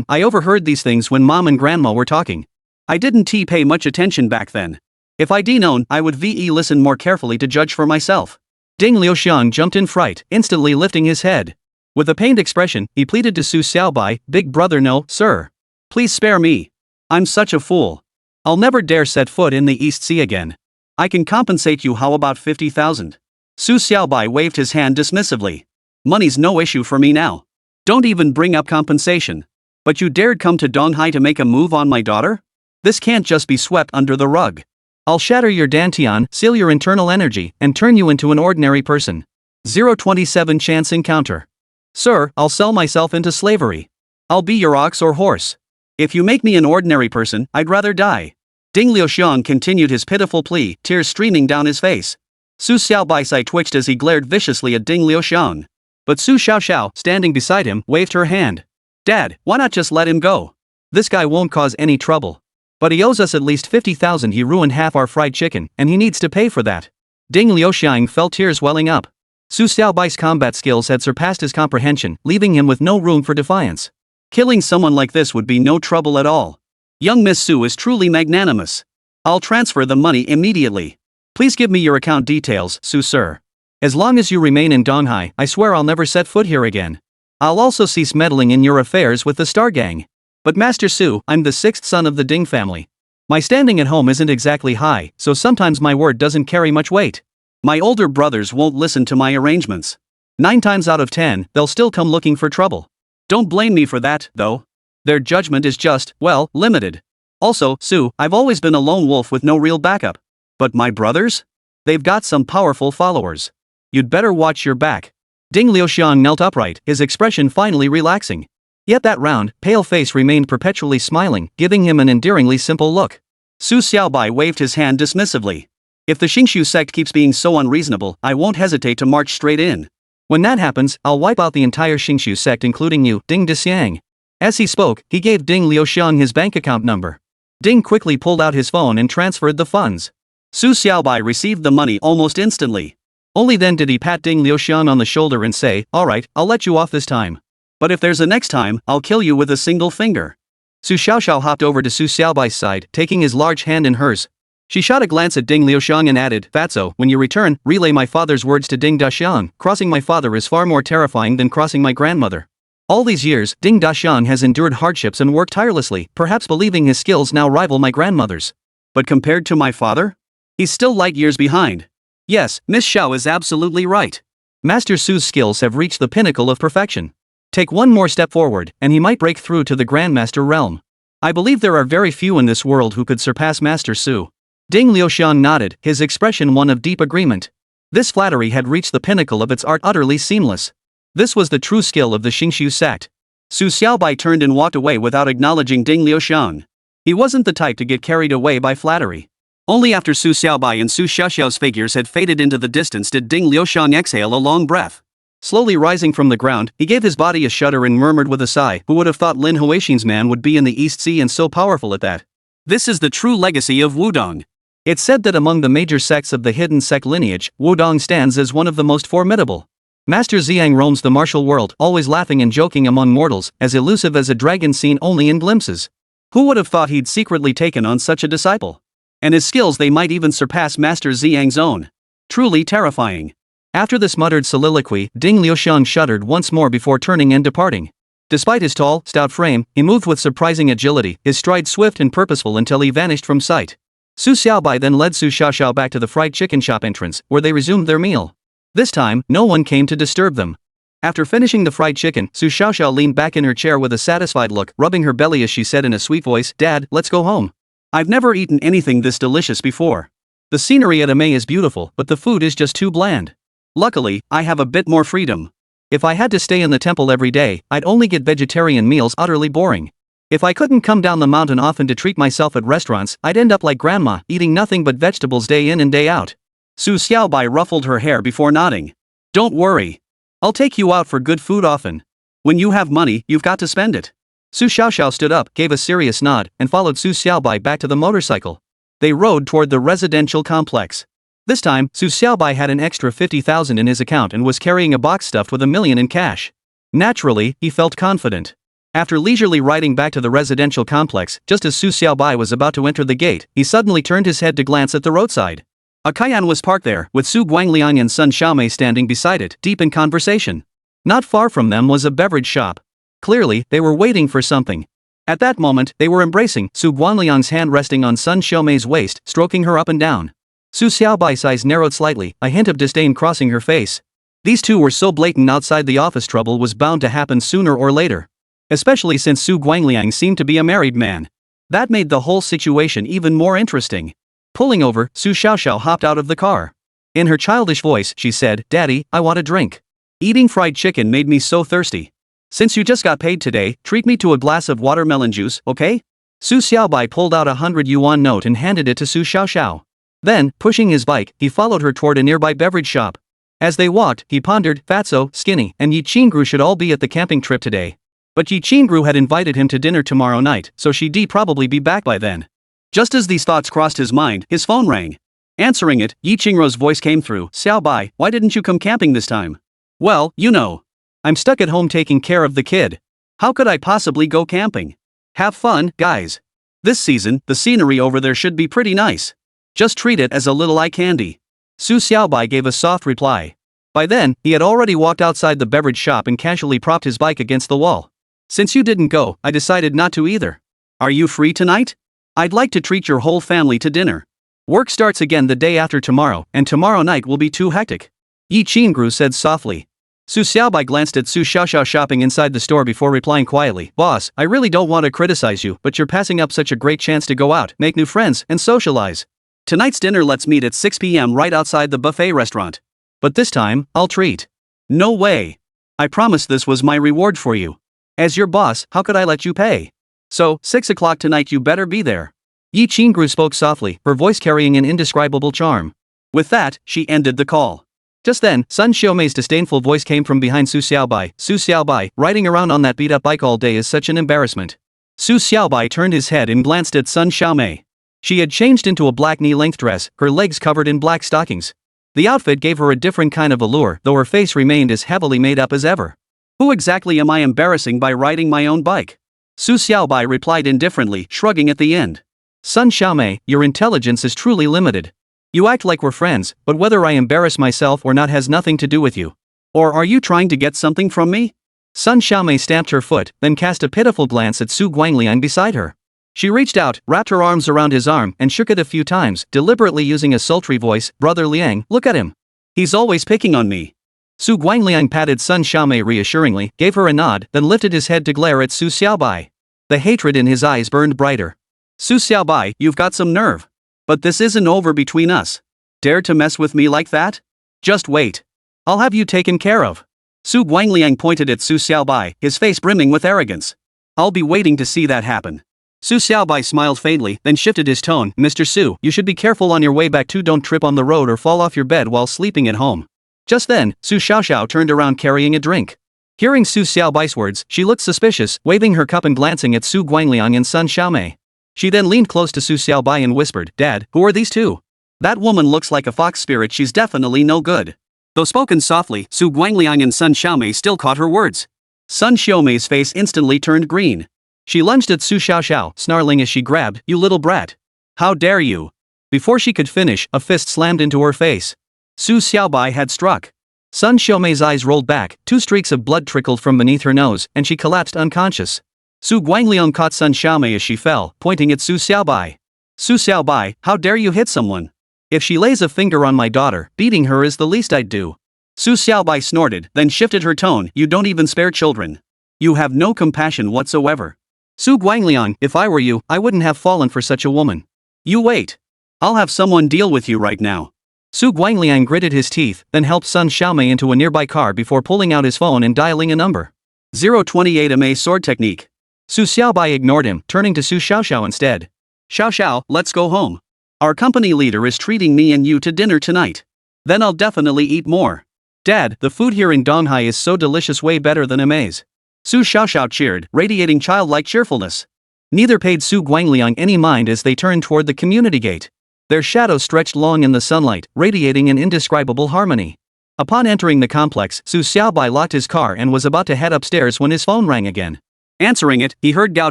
I overheard these things when Mom and Grandma were talking. I didn't pay much attention back then. If I'd known, I would listen more carefully to judge for myself. Ding Liuxiang jumped in fright, instantly lifting his head. With a pained expression, he pleaded to Su Xiaobai, "Big brother, no, sir. Please spare me. I'm such a fool. I'll never dare set foot in the East Sea again. I can compensate you. How about 50,000? Su Xiaobai waved his hand dismissively. "Money's no issue for me now. Don't even bring up compensation. But you dared come to Donghai to make a move on my daughter? This can't just be swept under the rug. I'll shatter your dantian, seal your internal energy, and turn you into an ordinary person. 027 chance encounter. Sir, I'll sell myself into slavery. I'll be your ox or horse. If you make me an ordinary person, I'd rather die." Ding Liuxiang continued his pitiful plea, tears streaming down his face. Su Xiaobai's eye twitched as he glared viciously at Ding Liuxiang. But Su Xiaoxiao, standing beside him, waved her hand. "Dad, why not just let him go? This guy won't cause any trouble. But he owes us at least 50,000. He ruined half our fried chicken, and he needs to pay for that." Ding Liuxiang felt tears welling up. Su Xiaobai's combat skills had surpassed his comprehension, leaving him with no room for defiance. Killing someone like this would be no trouble at all. Young Miss Su is truly magnanimous. I'll transfer the money immediately. Please give me your account details, Su sir. As long as you remain in Donghai, I swear I'll never set foot here again. I'll also cease meddling in your affairs with the Star Gang. But Master Su, I'm the 6th son of the Ding family. My standing at home isn't exactly high, so sometimes my word doesn't carry much weight. My older brothers won't listen to my arrangements. 9 times out of 10, they'll still come looking for trouble. Don't blame me for that, though. Their judgment is just, well, limited. Also, Su, I've always been a lone wolf with no real backup. But my brothers? They've got some powerful followers. You'd better watch your back. Ding Liuxiang knelt upright, his expression finally relaxing. Yet that round, pale face remained perpetually smiling, giving him an endearingly simple look. Su Xiaobai waved his hand dismissively. If the Xingqiu sect keeps being so unreasonable, I won't hesitate to march straight in. When that happens, I'll wipe out the entire Xingqiu sect including you, Ding Dexiang. As he spoke, he gave Ding Liuxiang his bank account number. Ding quickly pulled out his phone and transferred the funds. Su Xiaobai received the money almost instantly. Only then did he pat Ding Liuxiang on the shoulder and say, "Alright, I'll let you off this time. But if there's a next time, I'll kill you with a single finger." Su Xiaoxiao hopped over to Su Xiaobai's side, taking his large hand in hers. She shot a glance at Ding Liuxiang and added, Fatso, when you return, relay my father's words to Ding Daxiang. Crossing my father is far more terrifying than crossing my grandmother. All these years, Ding Daxiang has endured hardships and worked tirelessly, perhaps believing his skills now rival my grandmother's. But compared to my father? He's still light years behind. Yes, Miss Xiao is absolutely right. Master Su's skills have reached the pinnacle of perfection. Take one more step forward, and he might break through to the Grandmaster realm. I believe there are very few in this world who could surpass Master Su. Ding Liuxiang nodded, his expression one of deep agreement. This flattery had reached the pinnacle of its art, utterly seamless. This was the true skill of the Xingqiu sect. Su Xiaobai turned and walked away without acknowledging Ding Liuxiang. He wasn't the type to get carried away by flattery. Only after Su Xiaobai and Su Xiaoxiao's figures had faded into the distance did Ding Liuxiang exhale a long breath. Slowly rising from the ground, he gave his body a shudder and murmured with a sigh, who would have thought Lin Huixin's man would be in the East Sea and so powerful at that? This is the true legacy of Wudong. It's said that among the major sects of the hidden sect lineage, Wudong stands as one of the most formidable. Master Ziyang roams the martial world, always laughing and joking among mortals, as elusive as a dragon seen only in glimpses. Who would have thought he'd secretly taken on such a disciple? And his skills, they might even surpass Master Ziyang's own. Truly terrifying. After this muttered soliloquy, Ding Liuxiang shuddered once more before turning and departing. Despite his tall, stout frame, he moved with surprising agility, his stride swift and purposeful until he vanished from sight. Su Xiaobai then led Su Xiaoxiao back to the fried chicken shop entrance, where they resumed their meal. This time, no one came to disturb them. After finishing the fried chicken, Su Xiaoxiao leaned back in her chair with a satisfied look, rubbing her belly as she said in a sweet voice, Dad, let's go home. I've never eaten anything this delicious before. The scenery at Emei is beautiful, but the food is just too bland. Luckily, I have a bit more freedom. If I had to stay in the temple every day, I'd only get vegetarian meals, utterly boring. If I couldn't come down the mountain often to treat myself at restaurants, I'd end up like grandma, eating nothing but vegetables day in and day out. Su Xiaobai ruffled her hair before nodding. Don't worry. I'll take you out for good food often. When you have money, you've got to spend it. Su Xiaoxiao stood up, gave a serious nod, and followed Su Xiaobai back to the motorcycle. They rode toward the residential complex. This time, Su Xiaobai had an extra 50,000 in his account and was carrying a box stuffed with $1 million in cash. Naturally, he felt confident. After leisurely riding back to the residential complex, just as Su Xiaobai was about to enter the gate, he suddenly turned his head to glance at the roadside. A Cayenne was parked there, with Su Guangliang and son Xiaomei standing beside it, deep in conversation. Not far from them was a beverage shop. Clearly, they were waiting for something. At that moment, they were embracing, Su Guangliang's hand resting on son Xiaomei's waist, stroking her up and down. Su Xiaobai's eyes narrowed slightly, a hint of disdain crossing her face. These two were so blatant outside the office, trouble was bound to happen sooner or later. Especially since Su Guangliang seemed to be a married man. That made the whole situation even more interesting. Pulling over, Su Xiaoxiao hopped out of the car. In her childish voice, she said, Daddy, I want a drink. Eating fried chicken made me so thirsty. Since you just got paid today, treat me to a glass of watermelon juice, okay? Su Xiaobai pulled out a 100 yuan note and handed it to Su Xiaoxiao. Then, pushing his bike, he followed her toward a nearby beverage shop. As they walked, he pondered, Fatso, Skinny, and Yi Qingru should all be at the camping trip today. But Yi Qingru had invited him to dinner tomorrow night, so she'd probably be back by then. Just as these thoughts crossed his mind, his phone rang. Answering it, Yi Qingru's voice came through, Xiaobai, why didn't you come camping this time? Well, you know. I'm stuck at home taking care of the kid. How could I possibly go camping? Have fun, guys. This season, the scenery over there should be pretty nice. Just treat it as a little eye candy. Su Xiaobai gave a soft reply. By then, he had already walked outside the beverage shop and casually propped his bike against the wall. Since you didn't go, I decided not to either. Are you free tonight? I'd like to treat your whole family to dinner. Work starts again the day after tomorrow, and tomorrow night will be too hectic. Yi Qingru said softly. Su Xiaobai glanced at Su Xiaoxiao shopping inside the store before replying quietly, Boss, I really don't want to criticize you, but you're passing up such a great chance to go out, make new friends, and socialize. Tonight's dinner, let's meet at 6 p.m. right outside the buffet restaurant. But this time, I'll treat. No way. I promised this was my reward for you. As your boss, how could I let you pay? So, 6 o'clock tonight you better be there. Yi Qingru spoke softly, her voice carrying an indescribable charm. With that, she ended the call. Just then, son Xiaomei's disdainful voice came from behind Su Xiaobai. Su Xiaobai, riding around on that beat-up bike all day is such an embarrassment. Su Xiaobai turned his head and glanced at son Xiaomei. She had changed into a black knee-length dress, her legs covered in black stockings. The outfit gave her a different kind of allure, though her face remained as heavily made up as ever. Who exactly am I embarrassing by riding my own bike? Su Xiaobai replied indifferently, shrugging at the end. Sun Xiaomei, your intelligence is truly limited. You act like we're friends, but whether I embarrass myself or not has nothing to do with you. Or are you trying to get something from me? Sun Xiaomei stamped her foot, then cast a pitiful glance at Su Guangliang beside her. She reached out, wrapped her arms around his arm, and shook it a few times, deliberately using a sultry voice. Brother Liang, look at him. He's always picking on me. Su Guangliang patted Sun Xiaomei reassuringly, gave her a nod, then lifted his head to glare at Su Xiaobai. The hatred in his eyes burned brighter. Su Xiaobai, you've got some nerve. But this isn't over between us. Dare to mess with me like that? Just wait. I'll have you taken care of. Su Guangliang pointed at Su Xiaobai, his face brimming with arrogance. I'll be waiting to see that happen. Su Xiaobai smiled faintly, then shifted his tone. Mr. Su, you should be careful on your way back too. Don't trip on the road or fall off your bed while sleeping at home. Just then, Su Xiaoxiao turned around carrying a drink. Hearing Su Xiaobai's words, she looked suspicious, waving her cup and glancing at Su Guangliang and Sun Xiaomei. She then leaned close to Su Xiaobai and whispered, Dad, who are these two? That woman looks like a fox spirit. She's definitely no good. Though spoken softly, Su Guangliang and Sun Xiaomei still caught her words. Sun Xiaomei's face instantly turned green. She lunged at Su Xiaoxiao, snarling as she grabbed, You little brat. How dare you? Before she could finish, a fist slammed into her face. Su Xiaobai had struck. Sun Xiaomei's eyes rolled back, 2 streaks of blood trickled from beneath her nose, and she collapsed unconscious. Su Guangliang caught Sun Xiaomei as she fell, pointing at Su Xiaobai. Su Xiaobai, how dare you hit someone? If she lays a finger on my daughter, beating her is the least I'd do. Su Xiaobai snorted, then shifted her tone. You don't even spare children. You have no compassion whatsoever. Su Guangliang, if I were you, I wouldn't have fallen for such a woman. You wait. I'll have someone deal with you right now. Su Guangliang gritted his teeth, then helped Sun Xiaomei into a nearby car before pulling out his phone and dialing a number. 028 Emei sword technique. Su Xiaobai ignored him, turning to Su Xiaoxiao instead. Xiaoxiao, let's go home. Our company leader is treating me and you to dinner tonight. Then I'll definitely eat more. Dad, the food here in Donghai is so delicious, way better than Emei's. Su Xiaoxiao cheered, radiating childlike cheerfulness. Neither paid Su Guangliang any mind as they turned toward the community gate. Their shadows stretched long in the sunlight, radiating an indescribable harmony. Upon entering the complex, Su Xiaobai locked his car and was about to head upstairs when his phone rang again. Answering it, he heard Gao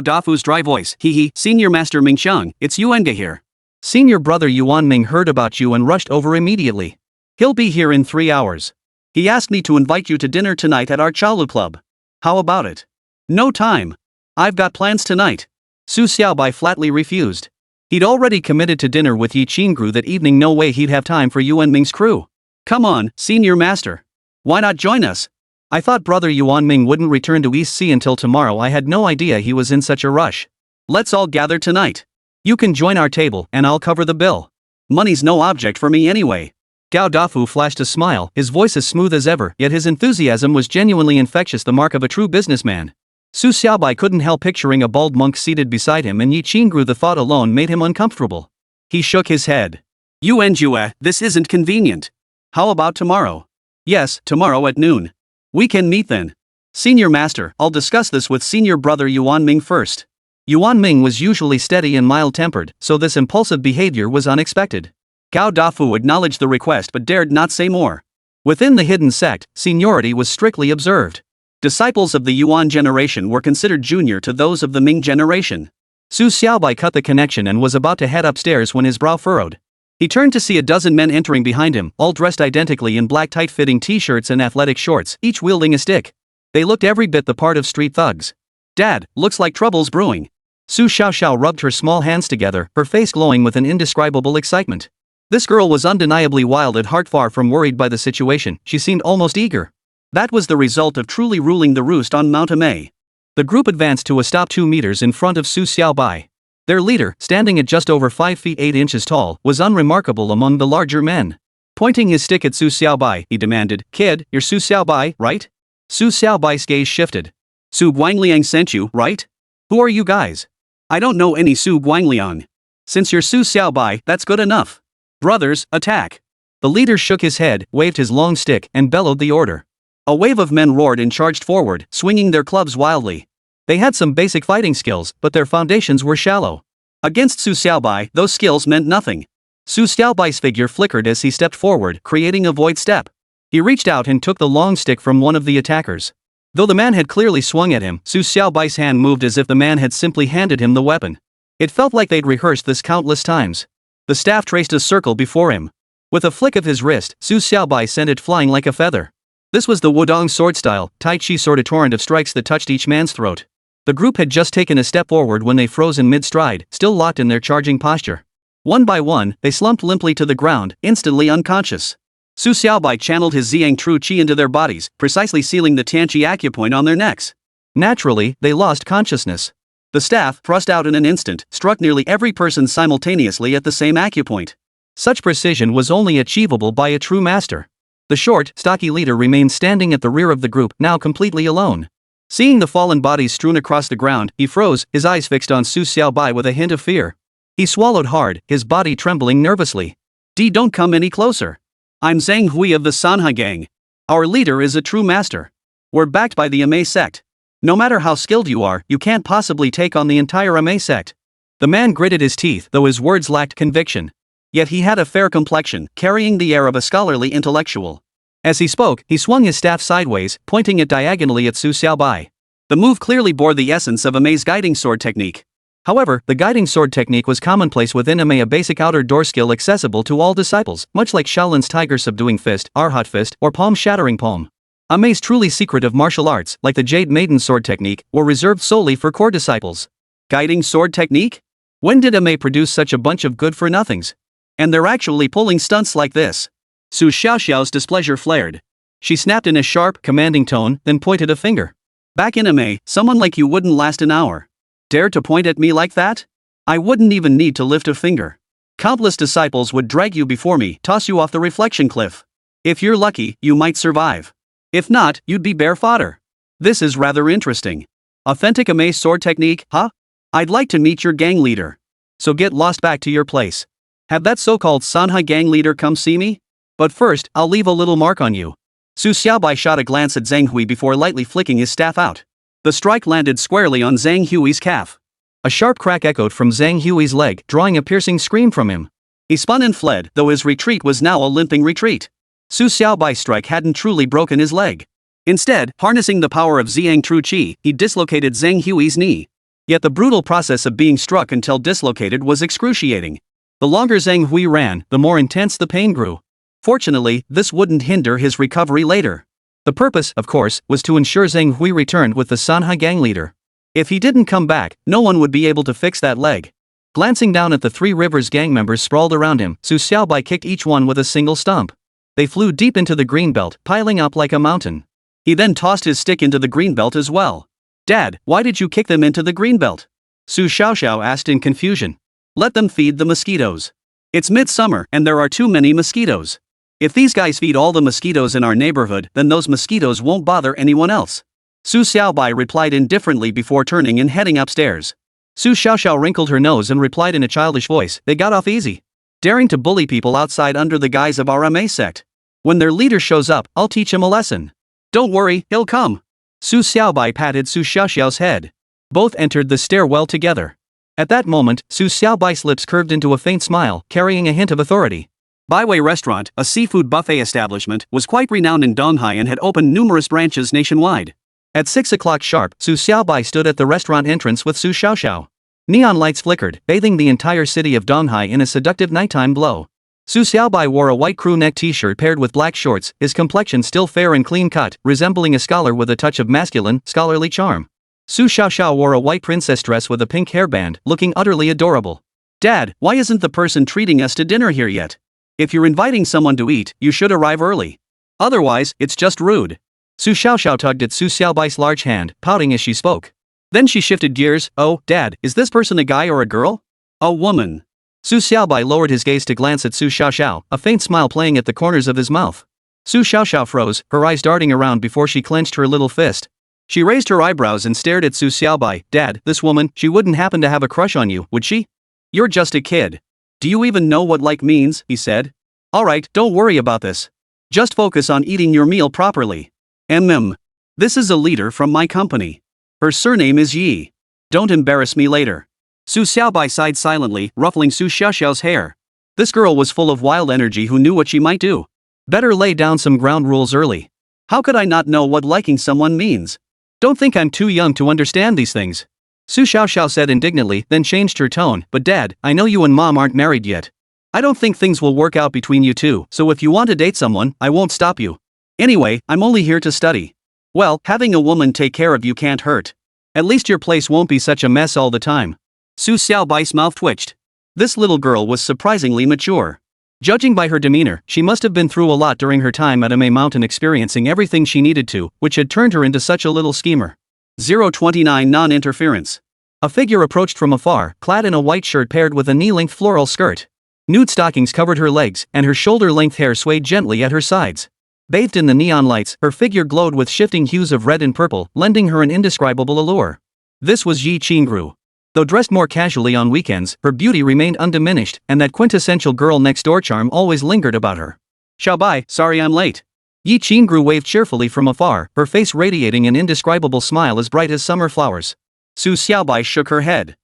Dafu's dry voice. Senior Master Mingxiang, it's Yuenge here. Senior brother Yuan Ming heard about you and rushed over immediately. He'll be here in 3 hours. He asked me to invite you to dinner tonight at our Chalu Club. How about it? No time. I've got plans tonight. Su Xiaobai flatly refused. He'd already committed to dinner with Yi Qingru that evening. No way he'd have time for Yuan Ming's crew. Come on, Senior Master. Why not join us? I thought brother Yuan Ming wouldn't return to East Sea until tomorrow. I had no idea he was in such a rush. Let's all gather tonight. You can join our table, and I'll cover the bill. Money's no object for me anyway. Gao Dafu flashed a smile, his voice as smooth as ever, yet his enthusiasm was genuinely infectious, the mark of a true businessman. Su Xiaobai couldn't help picturing a bald monk seated beside him, and Yi Qingru. The thought alone made him uncomfortable. He shook his head. Yuan Jue, this isn't convenient. How about tomorrow? Yes, tomorrow at noon. We can meet then. Senior Master, I'll discuss this with senior brother Yuan Ming first. Yuan Ming was usually steady and mild-tempered, so this impulsive behavior was unexpected. Gao Dafu acknowledged the request but dared not say more. Within the hidden sect, seniority was strictly observed. Disciples of the Yuan generation were considered junior to those of the Ming generation. Su Xiaobai cut the connection and was about to head upstairs when his brow furrowed. He turned to see a dozen men entering behind him, all dressed identically in black tight-fitting t-shirts and athletic shorts, each wielding a stick. They looked every bit the part of street thugs. Dad, looks like trouble's brewing. Su Xiaoxiao rubbed her small hands together, her face glowing with an indescribable excitement. This girl was undeniably wild at heart. Far from worried by the situation, she seemed almost eager. That was the result of truly ruling the roost on Mount Emei. The group advanced to a stop 2 meters in front of Su Xiaobai. Their leader, standing at just over 5 feet 8 inches tall, was unremarkable among the larger men. Pointing his stick at Su Xiaobai, he demanded, Kid, you're Su Xiaobai, right? Su Xiaobai's gaze shifted. Su Guangliang sent you, right? Who are you guys? I don't know any Su Guangliang. Since you're Su Xiaobai, that's good enough. Brothers, attack. The leader shook his head, waved his long stick, and bellowed the order. A wave of men roared and charged forward, swinging their clubs wildly. They had some basic fighting skills, but their foundations were shallow. Against Su Xiaobai, those skills meant nothing. Su Xiaobai's figure flickered as he stepped forward, creating a void step. He reached out and took the long stick from one of the attackers. Though the man had clearly swung at him, Su Xiaobai's hand moved as if the man had simply handed him the weapon. It felt like they'd rehearsed this countless times. The staff traced a circle before him. With a flick of his wrist, Su Xiaobai sent it flying like a feather. This was the Wudong sword style, Tai Chi sort of torrent of strikes that touched each man's throat. The group had just taken a step forward when they froze in mid-stride, still locked in their charging posture. One by one, they slumped limply to the ground, instantly unconscious. Su Xiaobai channeled his Ziyang True Qi into their bodies, precisely sealing the Tianqi acupoint on their necks. Naturally, they lost consciousness. The staff, thrust out in an instant, struck nearly every person simultaneously at the same acupoint. Such precision was only achievable by a true master. The short, stocky leader remained standing at the rear of the group, now completely alone. Seeing the fallen bodies strewn across the ground, he froze, his eyes fixed on Su Xiaobai with a hint of fear. He swallowed hard, his body trembling nervously. Don't come any closer. I'm Zhang Hui of the Sanha gang. Our leader is a true master. We're backed by the Emei Sect. No matter how skilled you are, you can't possibly take on the entire Emei Sect. The man gritted his teeth, though his words lacked conviction. Yet he had a fair complexion, carrying the air of a scholarly intellectual. As he spoke, he swung his staff sideways, pointing it diagonally at Su Xiaobai. The move clearly bore the essence of Emei's guiding sword technique. However, the guiding sword technique was commonplace within Emei, a basic outer door skill accessible to all disciples, much like Shaolin's tiger subduing fist, Arhat fist, or palm shattering palm. Emei's truly secretive martial arts, like the Jade Maiden sword technique, were reserved solely for core disciples. Guiding sword technique? When did Emei produce such a bunch of good-for-nothings? And they're actually pulling stunts like this. Su Xiaoxiao's displeasure flared. She snapped in a sharp, commanding tone, then pointed a finger. Back in Emei, someone like you wouldn't last an hour. Dare to point at me like that? I wouldn't even need to lift a finger. Countless disciples would drag you before me, toss you off the reflection cliff. If you're lucky, you might survive. If not, you'd be bare fodder. This is rather interesting. Authentic Emei sword technique, huh? I'd like to meet your gang leader. So get lost back to your place. Have that so-called Sanha gang leader come see me? But first, I'll leave a little mark on you. Su Xiaobai shot a glance at Zhang Hui before lightly flicking his staff out. The strike landed squarely on Zhang Hui's calf. A sharp crack echoed from Zhang Hui's leg, drawing a piercing scream from him. He spun and fled, though his retreat was now a limping retreat. Su Xiaobai's strike hadn't truly broken his leg. Instead, harnessing the power of Ziyang True Qi, he dislocated Zhang Hui's knee. Yet the brutal process of being struck until dislocated was excruciating. The longer Zhang Hui ran, the more intense the pain grew. Fortunately, this wouldn't hinder his recovery later. The purpose, of course, was to ensure Zhang Hui returned with the Sanha gang leader. If he didn't come back, no one would be able to fix that leg. Glancing down at the Three Rivers gang members sprawled around him, Su Xiaobai kicked each one with a single stump. They flew deep into the greenbelt, piling up like a mountain. He then tossed his stick into the greenbelt as well. Dad, why did you kick them into the greenbelt? Su Xiaoxiao asked in confusion. Let them feed the mosquitoes. It's midsummer and there are too many mosquitoes. If these guys feed all the mosquitoes in our neighborhood, then those mosquitoes won't bother anyone else. Su Xiaobai replied indifferently before turning and heading upstairs. Su Xiaoxiao wrinkled her nose and replied in a childish voice, they got off easy. Daring to bully people outside under the guise of our Emei Sect. When their leader shows up, I'll teach him a lesson. Don't worry, he'll come. Su Xiaobai patted Su Xiaoxiao's head. Both entered the stairwell together. At that moment, Su Xiaobai's lips curved into a faint smile, carrying a hint of authority. Baiwei Restaurant, a seafood buffet establishment, was quite renowned in Donghai and had opened numerous branches nationwide. At 6 o'clock sharp, Su Xiaobai stood at the restaurant entrance with Su Xiaoxiao. Neon lights flickered, bathing the entire city of Donghai in a seductive nighttime glow. Su Xiaobai wore a white crew neck t-shirt paired with black shorts, his complexion still fair and clean-cut, resembling a scholar with a touch of masculine, scholarly charm. Su Xiaoxiao wore a white princess dress with a pink hairband, looking utterly adorable. Dad, why isn't the person treating us to dinner here yet? If you're inviting someone to eat, you should arrive early. Otherwise, it's just rude. Su Xiaoxiao tugged at Su Xiaobai's large hand, pouting as she spoke. Then she shifted gears. Oh, Dad, is this person a guy or a girl? A woman. Su Xiaobai lowered his gaze to glance at Su Xiaoxiao, a faint smile playing at the corners of his mouth. Su Xiaoxiao froze, her eyes darting around before she clenched her little fist. She raised her eyebrows and stared at Su Xiaobai. Dad, this woman, she wouldn't happen to have a crush on you, would she? You're just a kid. Do you even know what like means? He said. Alright, don't worry about this. Just focus on eating your meal properly. This is a leader from my company. Her surname is Yi. Don't embarrass me later. Su Xiaobai sighed silently, ruffling Su Xiaoxiao's hair. This girl was full of wild energy who knew what she might do. Better lay down some ground rules early. How could I not know what liking someone means? Don't think I'm too young to understand these things. Su Xiaoxiao said indignantly, then changed her tone. But Dad, I know you and Mom aren't married yet. I don't think things will work out between you two, so if you want to date someone, I won't stop you. Anyway, I'm only here to study. Well, having a woman take care of you can't hurt. At least your place won't be such a mess all the time. Su Xiaobai's mouth twitched. This little girl was surprisingly mature. Judging by her demeanor, she must have been through a lot during her time at Emei Mountain, experiencing everything she needed to, which had turned her into such a little schemer. 029 Non-interference. A figure approached from afar, clad in a white shirt paired with a knee-length floral skirt. Nude stockings covered her legs, and her shoulder-length hair swayed gently at her sides. Bathed in the neon lights, her figure glowed with shifting hues of red and purple, lending her an indescribable allure. This was Yi Qingru. Though dressed more casually on weekends, her beauty remained undiminished, and that quintessential girl-next-door charm always lingered about her. Xiaobai, sorry I'm late. Yi Qingru waved cheerfully from afar, her face radiating an indescribable smile as bright as summer flowers. Su Xiaobai shook her head.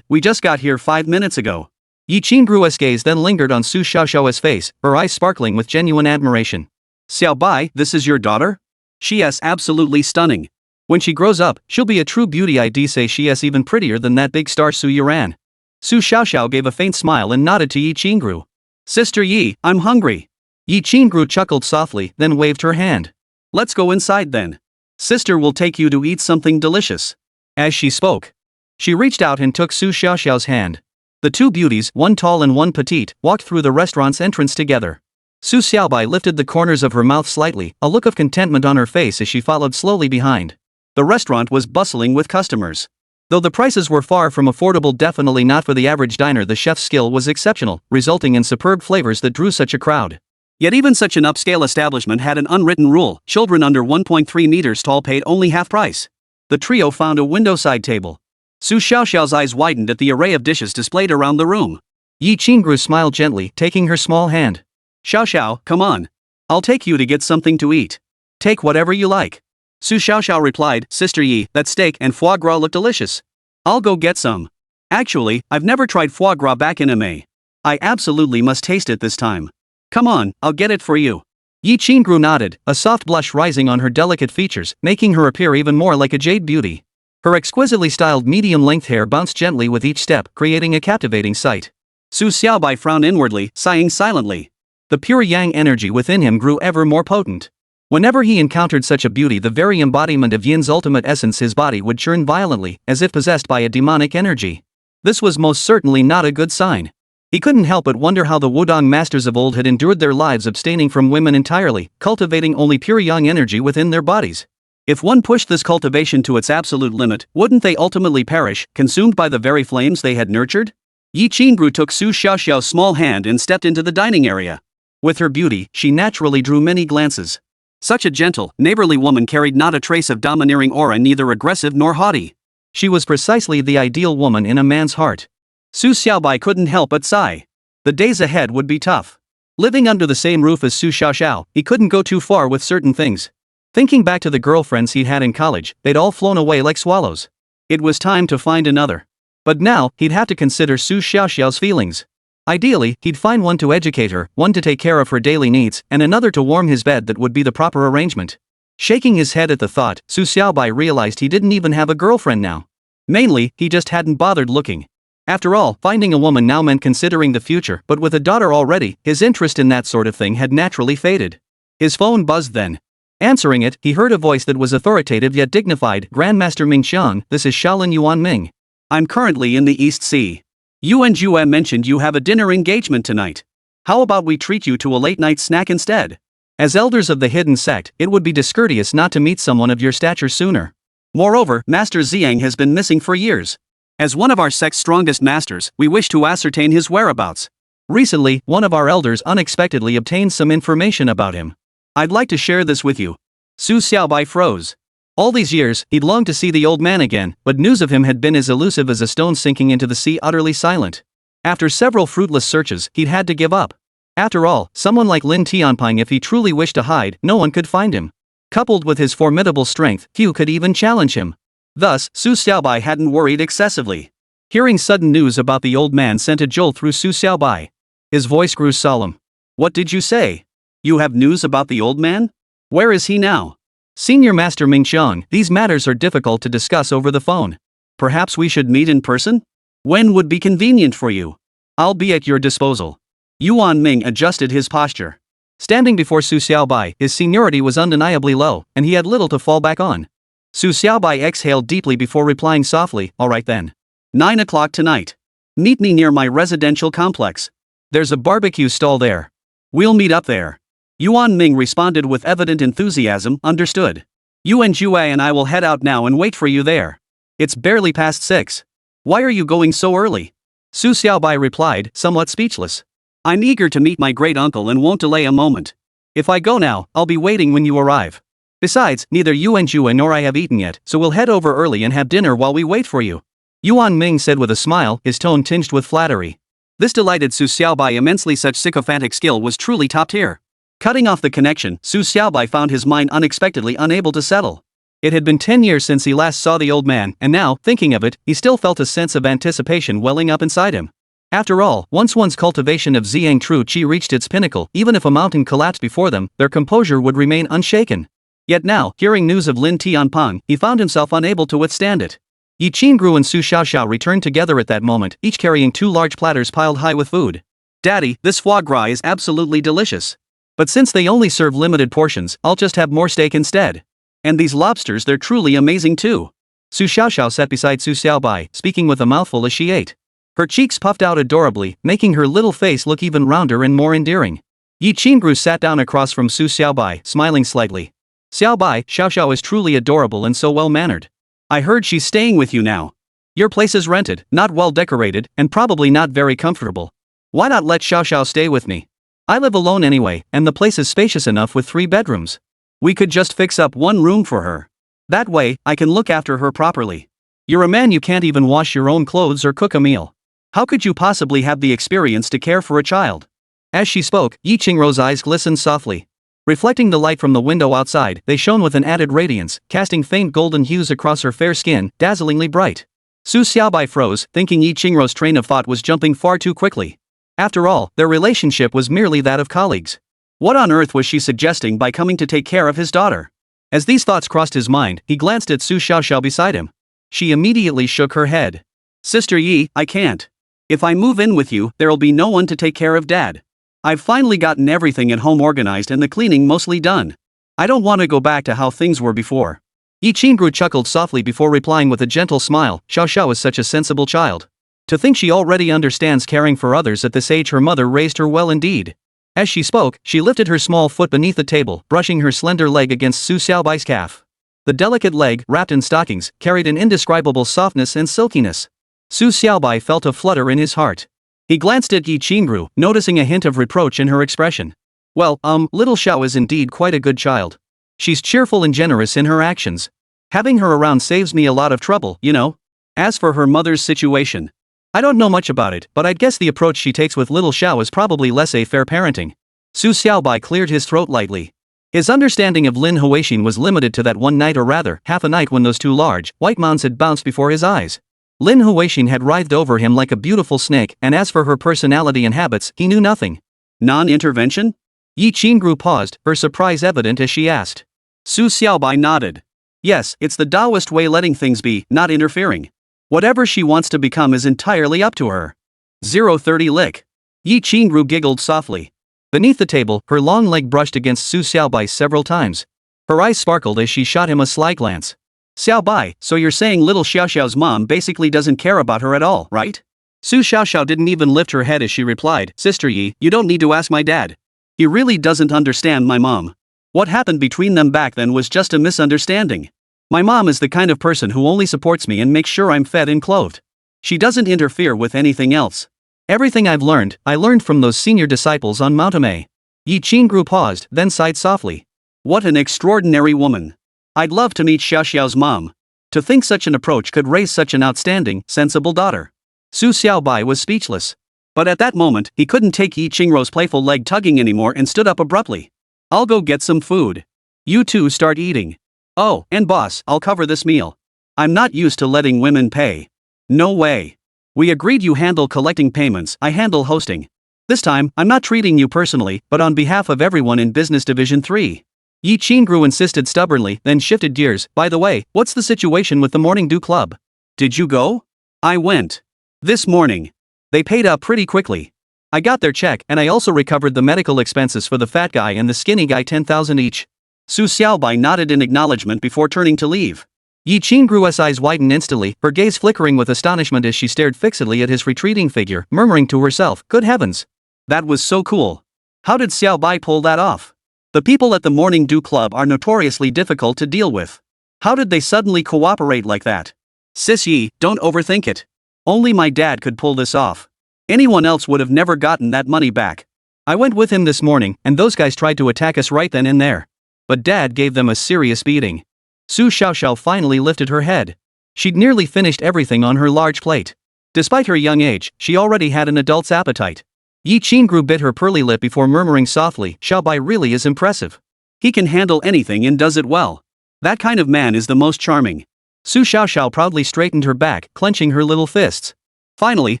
We just got here 5 minutes ago. Yi Qingru's gaze then lingered on Su Xiaoxiao's face, her eyes sparkling with genuine admiration. Xiaobai, this is your daughter? She is absolutely stunning. When she grows up, she'll be a true beauty. I'd say she is even prettier than that big star Su Yuran. Su Xiaoxiao gave a faint smile and nodded to Yi Qingru. Sister Yi, I'm hungry. Yi Qingru chuckled softly, then waved her hand. Let's go inside then. Sister will take you to eat something delicious. As she spoke, she reached out and took Su Xiaoxiao's hand. The two beauties, one tall and one petite, walked through the restaurant's entrance together. Su Xiaobai lifted the corners of her mouth slightly, a look of contentment on her face as she followed slowly behind. The restaurant was bustling with customers. Though the prices were far from affordable, definitely not for the average diner, the chef's skill was exceptional, resulting in superb flavors that drew such a crowd. Yet even such an upscale establishment had an unwritten rule: children under 1.3 meters tall paid only half price. The trio found a window-side table. Su Xiaoxiao's eyes widened at the array of dishes displayed around the room. Yi Qingru smiled gently, taking her small hand. Xiaoxiao, come on. I'll take you to get something to eat. Take whatever you like. Su Xiaoxiao replied, Sister Yi, that steak and foie gras look delicious. I'll go get some. Actually, I've never tried foie gras back in Emei. I absolutely must taste it this time. Come on, I'll get it for you. Yi Qingru nodded, a soft blush rising on her delicate features, making her appear even more like a jade beauty. Her exquisitely styled medium-length hair bounced gently with each step, creating a captivating sight. Su Xiaobai frowned inwardly, sighing silently. The pure yang energy within him grew ever more potent. Whenever he encountered such a beauty, the very embodiment of yin's ultimate essence, his body would churn violently, as if possessed by a demonic energy. This was most certainly not a good sign. He couldn't help but wonder how the Wudong masters of old had endured their lives abstaining from women entirely, cultivating only pure yang energy within their bodies. If one pushed this cultivation to its absolute limit, wouldn't they ultimately perish, consumed by the very flames they had nurtured? Yi Qingru took Su Xiaoxiao's small hand and stepped into the dining area. With her beauty, she naturally drew many glances. Such a gentle, neighborly woman carried not a trace of domineering aura, neither aggressive nor haughty. She was precisely the ideal woman in a man's heart. Su Xiaobai couldn't help but sigh. The days ahead would be tough. Living under the same roof as Su Xiaoxiao, he couldn't go too far with certain things. Thinking back to the girlfriends he'd had in college, they'd all flown away like swallows. It was time to find another. But now, he'd have to consider Su Xiaoxiao's feelings. Ideally, he'd find one to educate her, one to take care of her daily needs, and another to warm his bed. That would be the proper arrangement. Shaking his head at the thought, Su Xiaobai realized he didn't even have a girlfriend now. Mainly, he just hadn't bothered looking. After all, finding a woman now meant considering the future, but with a daughter already, his interest in that sort of thing had naturally faded. His phone buzzed then. Answering it, he heard a voice that was authoritative yet dignified. Grandmaster Ming Xiang, this is Shaolin Yuan Ming. I'm currently in the East Sea. You and Jue mentioned you have a dinner engagement tonight. How about we treat you to a late-night snack instead? As elders of the hidden sect, it would be discourteous not to meet someone of your stature sooner. Moreover, Master Ziyang has been missing for years. As one of our sect's strongest masters, we wish to ascertain his whereabouts. Recently, one of our elders unexpectedly obtained some information about him. I'd like to share this with you. Su Xiaobai froze. All these years, he'd longed to see the old man again, but news of him had been as elusive as a stone sinking into the sea, utterly silent. After several fruitless searches, he'd had to give up. After all, someone like Lin Tianping, if he truly wished to hide, no one could find him. Coupled with his formidable strength, few could even challenge him. Thus, Su Xiaobai hadn't worried excessively. Hearing sudden news about the old man sent a jolt through Su Xiaobai. His voice grew solemn. What did you say? You have news about the old man? Where is he now? Senior Master Ming Xiang, these matters are difficult to discuss over the phone. Perhaps we should meet in person? When would be convenient for you? I'll be at your disposal. Yuan Ming adjusted his posture. Standing before Su Xiaobai, his seniority was undeniably low, and he had little to fall back on. Su Xiaobai exhaled deeply before replying softly, "All right then. 9 o'clock tonight. Meet me near my residential complex. There's a barbecue stall there. We'll meet up there." Yuan Ming responded with evident enthusiasm, "Understood. Yuan Jue and I will head out now and wait for you there. It's barely past 6. Why are you going so early?" Su Xiaobai replied, somewhat speechless. "I'm eager to meet my great-uncle and won't delay a moment. If I go now, I'll be waiting when you arrive. Besides, neither Yuan Jue nor I have eaten yet, so we'll head over early and have dinner while we wait for you," Yuan Ming said with a smile, his tone tinged with flattery. This delighted Su Xiaobai immensely. Such sycophantic skill was truly top tier. Cutting off the connection, Su Xiaobai found his mind unexpectedly unable to settle. It had been 10 years since he last saw the old man, and now, thinking of it, he still felt a sense of anticipation welling up inside him. After all, once one's cultivation of Ziyang True Qi reached its pinnacle, even if a mountain collapsed before them, their composure would remain unshaken. Yet now, hearing news of Lin Tianpeng, he found himself unable to withstand it. Yi Qingru and Su Xiaoxiao returned together at that moment, each carrying 2 large platters piled high with food. "Daddy, this foie gras is absolutely delicious. But since they only serve limited portions, I'll just have more steak instead. And these lobsters, they're truly amazing too." Su Xiaoxiao sat beside Su Xiaobai, speaking with a mouthful as she ate. Her cheeks puffed out adorably, making her little face look even rounder and more endearing. Yi Qingru sat down across from Su Xiaobai, smiling slightly. "Xiaobai, Xiaoxiao is truly adorable and so well-mannered. I heard she's staying with you now. Your place is rented, not well decorated, and probably not very comfortable. Why not let Xiaoxiao stay with me? I live alone anyway, and the place is spacious enough with 3 bedrooms. We could just fix up 1 room for her. That way, I can look after her properly. You're a man, you can't even wash your own clothes or cook a meal. How could you possibly have the experience to care for a child?" As she spoke, Yi Qingru's eyes glistened softly. Reflecting the light from the window outside, they shone with an added radiance, casting faint golden hues across her fair skin, dazzlingly bright. Su Xiaobai froze, thinking Yi Qingru's train of thought was jumping far too quickly. After all, their relationship was merely that of colleagues. What on earth was she suggesting by coming to take care of his daughter? As these thoughts crossed his mind, he glanced at Su Xiaoxiao beside him. She immediately shook her head. "Sister Yi, I can't. If I move in with you, there'll be no one to take care of Dad. I've finally gotten everything at home organized and the cleaning mostly done. I don't want to go back to how things were before." Yi Qingru chuckled softly before replying with a gentle smile, "Xiaoxiao is such a sensible child. To think she already understands caring for others at this age. Her mother raised her well indeed." As she spoke, she lifted her small foot beneath the table, brushing her slender leg against Su Xiaobai's calf. The delicate leg, wrapped in stockings, carried an indescribable softness and silkiness. Su Xiaobai felt a flutter in his heart. He glanced at Yi Qingru, noticing a hint of reproach in her expression. "Well, little Xiao is indeed quite a good child. She's cheerful and generous in her actions. Having her around saves me a lot of trouble, you know. As for her mother's situation, I don't know much about it, but I'd guess the approach she takes with little Xiao is probably laissez-faire parenting." Su Xiaobai cleared his throat lightly. His understanding of Lin Huixin was limited to that one night, or rather, half a night, when those 2 large, white mounds had bounced before his eyes. Lin Huixin had writhed over him like a beautiful snake, and as for her personality and habits, he knew nothing. "Non-intervention?" Yi Qingru paused, her surprise evident as she asked. Su Xiaobai nodded. "Yes, it's the Taoist way, letting things be, not interfering. Whatever she wants to become is entirely up to her." 030 lick. Yi Qingru giggled softly. Beneath the table, her long leg brushed against Su Xiaobai several times. Her eyes sparkled as she shot him a sly glance. "Xiaobai, so you're saying little Xiaoxiao's mom basically doesn't care about her at all, right?" Su Xiaoxiao didn't even lift her head as she replied, "Sister Yi, you don't need to ask my dad. He really doesn't understand my mom. What happened between them back then was just a misunderstanding. My mom is the kind of person who only supports me and makes sure I'm fed and clothed. She doesn't interfere with anything else. Everything I've learned, I learned from those senior disciples on Mount Emei." Yi Qingru paused, then sighed softly. "What an extraordinary woman. I'd love to meet Xiaoxiao's mom. To think such an approach could raise such an outstanding, sensible daughter." Su Xiaobai was speechless. But at that moment, he couldn't take Yi Qingru's playful leg tugging anymore and stood up abruptly. "I'll go get some food. You two start eating. Oh, and boss, I'll cover this meal. I'm not used to letting women pay." "No way. We agreed you handle collecting payments, I handle hosting. This time, I'm not treating you personally, but on behalf of everyone in Business Division 3. Yi Qingru insisted stubbornly, then shifted gears. "By the way, what's the situation with the Morning Dew Club? Did you go? I went. This morning. They paid up pretty quickly. I got their check and I also recovered the medical expenses for the fat guy and the skinny guy 10,000 each. Su Xiaobai nodded in acknowledgement before turning to leave. Yi Qingru's eyes widened instantly, her gaze flickering with astonishment as she stared fixedly at his retreating figure, murmuring to herself, "Good heavens! That was so cool. How did Xiaobai pull that off? The people at the Morning Dew Club are notoriously difficult to deal with. How did they suddenly cooperate like that? Sis Yi, don't overthink it. Only my dad could pull this off. Anyone else would have never gotten that money back. I went with him this morning, and those guys tried to attack us right then and there. But Dad gave them a serious beating." Su Xiaoxiao finally lifted her head. She'd nearly finished everything on her large plate. Despite her young age, she already had an adult's appetite. Yi Qingru bit her pearly lip before murmuring softly, "Xiaobai really is impressive. He can handle anything and does it well. That kind of man is the most charming." Su Xiaoxiao proudly straightened her back, clenching her little fists. Finally,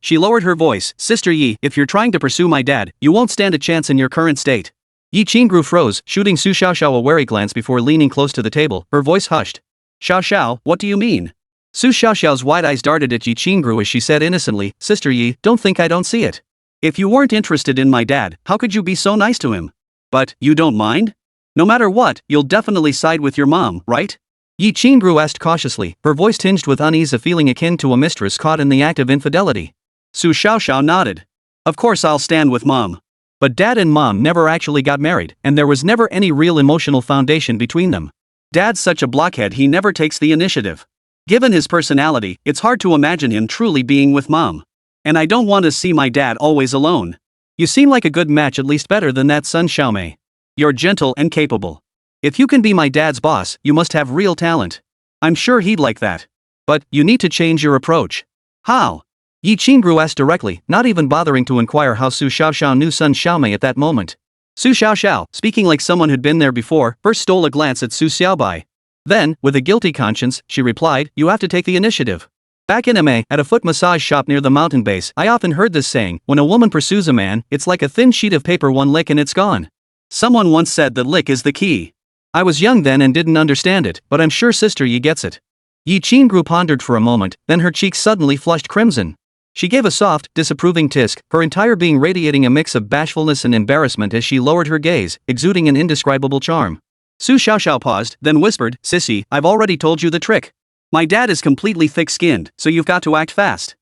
she lowered her voice, "Sister Yi, if you're trying to pursue my dad, you won't stand a chance in your current state." Yi Qingru froze, shooting Su Xiaoxiao a wary glance before leaning close to the table, her voice hushed. "Xiaoxiao, what do you mean?" Su Xiaoxiao's wide eyes darted at Yi Qingru as she said innocently, "Sister Yi, don't think I don't see it. If you weren't interested in my dad, how could you be so nice to him? But, you don't mind? No matter what, you'll definitely side with your mom, right?" Yi Qingru asked cautiously, her voice tinged with unease, a feeling akin to a mistress caught in the act of infidelity. Su Xiaoxiao nodded. "Of course I'll stand with mom. But Dad and Mom never actually got married, and there was never any real emotional foundation between them. Dad's such a blockhead, he never takes the initiative. Given his personality, it's hard to imagine him truly being with Mom. And I don't want to see my dad always alone. You seem like a good match, at least better than that son Xiaomei. You're gentle and capable. If you can be my dad's boss, you must have real talent. I'm sure he'd like that. But, you need to change your approach." "How?" Yi Qingru asked directly, not even bothering to inquire how Su Xiaoxiao knew son Xiaomei at that moment. Su Xiaoxiao, speaking like someone who'd been there before, first stole a glance at Su Xiaobai. Then, with a guilty conscience, she replied, "You have to take the initiative. Back in Emei, at a foot massage shop near the mountain base, I often heard this saying, when a woman pursues a man, it's like a thin sheet of paper, one lick and it's gone. Someone once said that lick is the key. I was young then and didn't understand it, but I'm sure Sister Yi gets it." Yi Qingru pondered for a moment, then her cheeks suddenly flushed crimson. She gave a soft, disapproving tisk, her entire being radiating a mix of bashfulness and embarrassment as she lowered her gaze, exuding an indescribable charm. Su Xiaoxiao paused, then whispered, "Sissy, I've already told you the trick. My dad is completely thick-skinned, so you've got to act fast."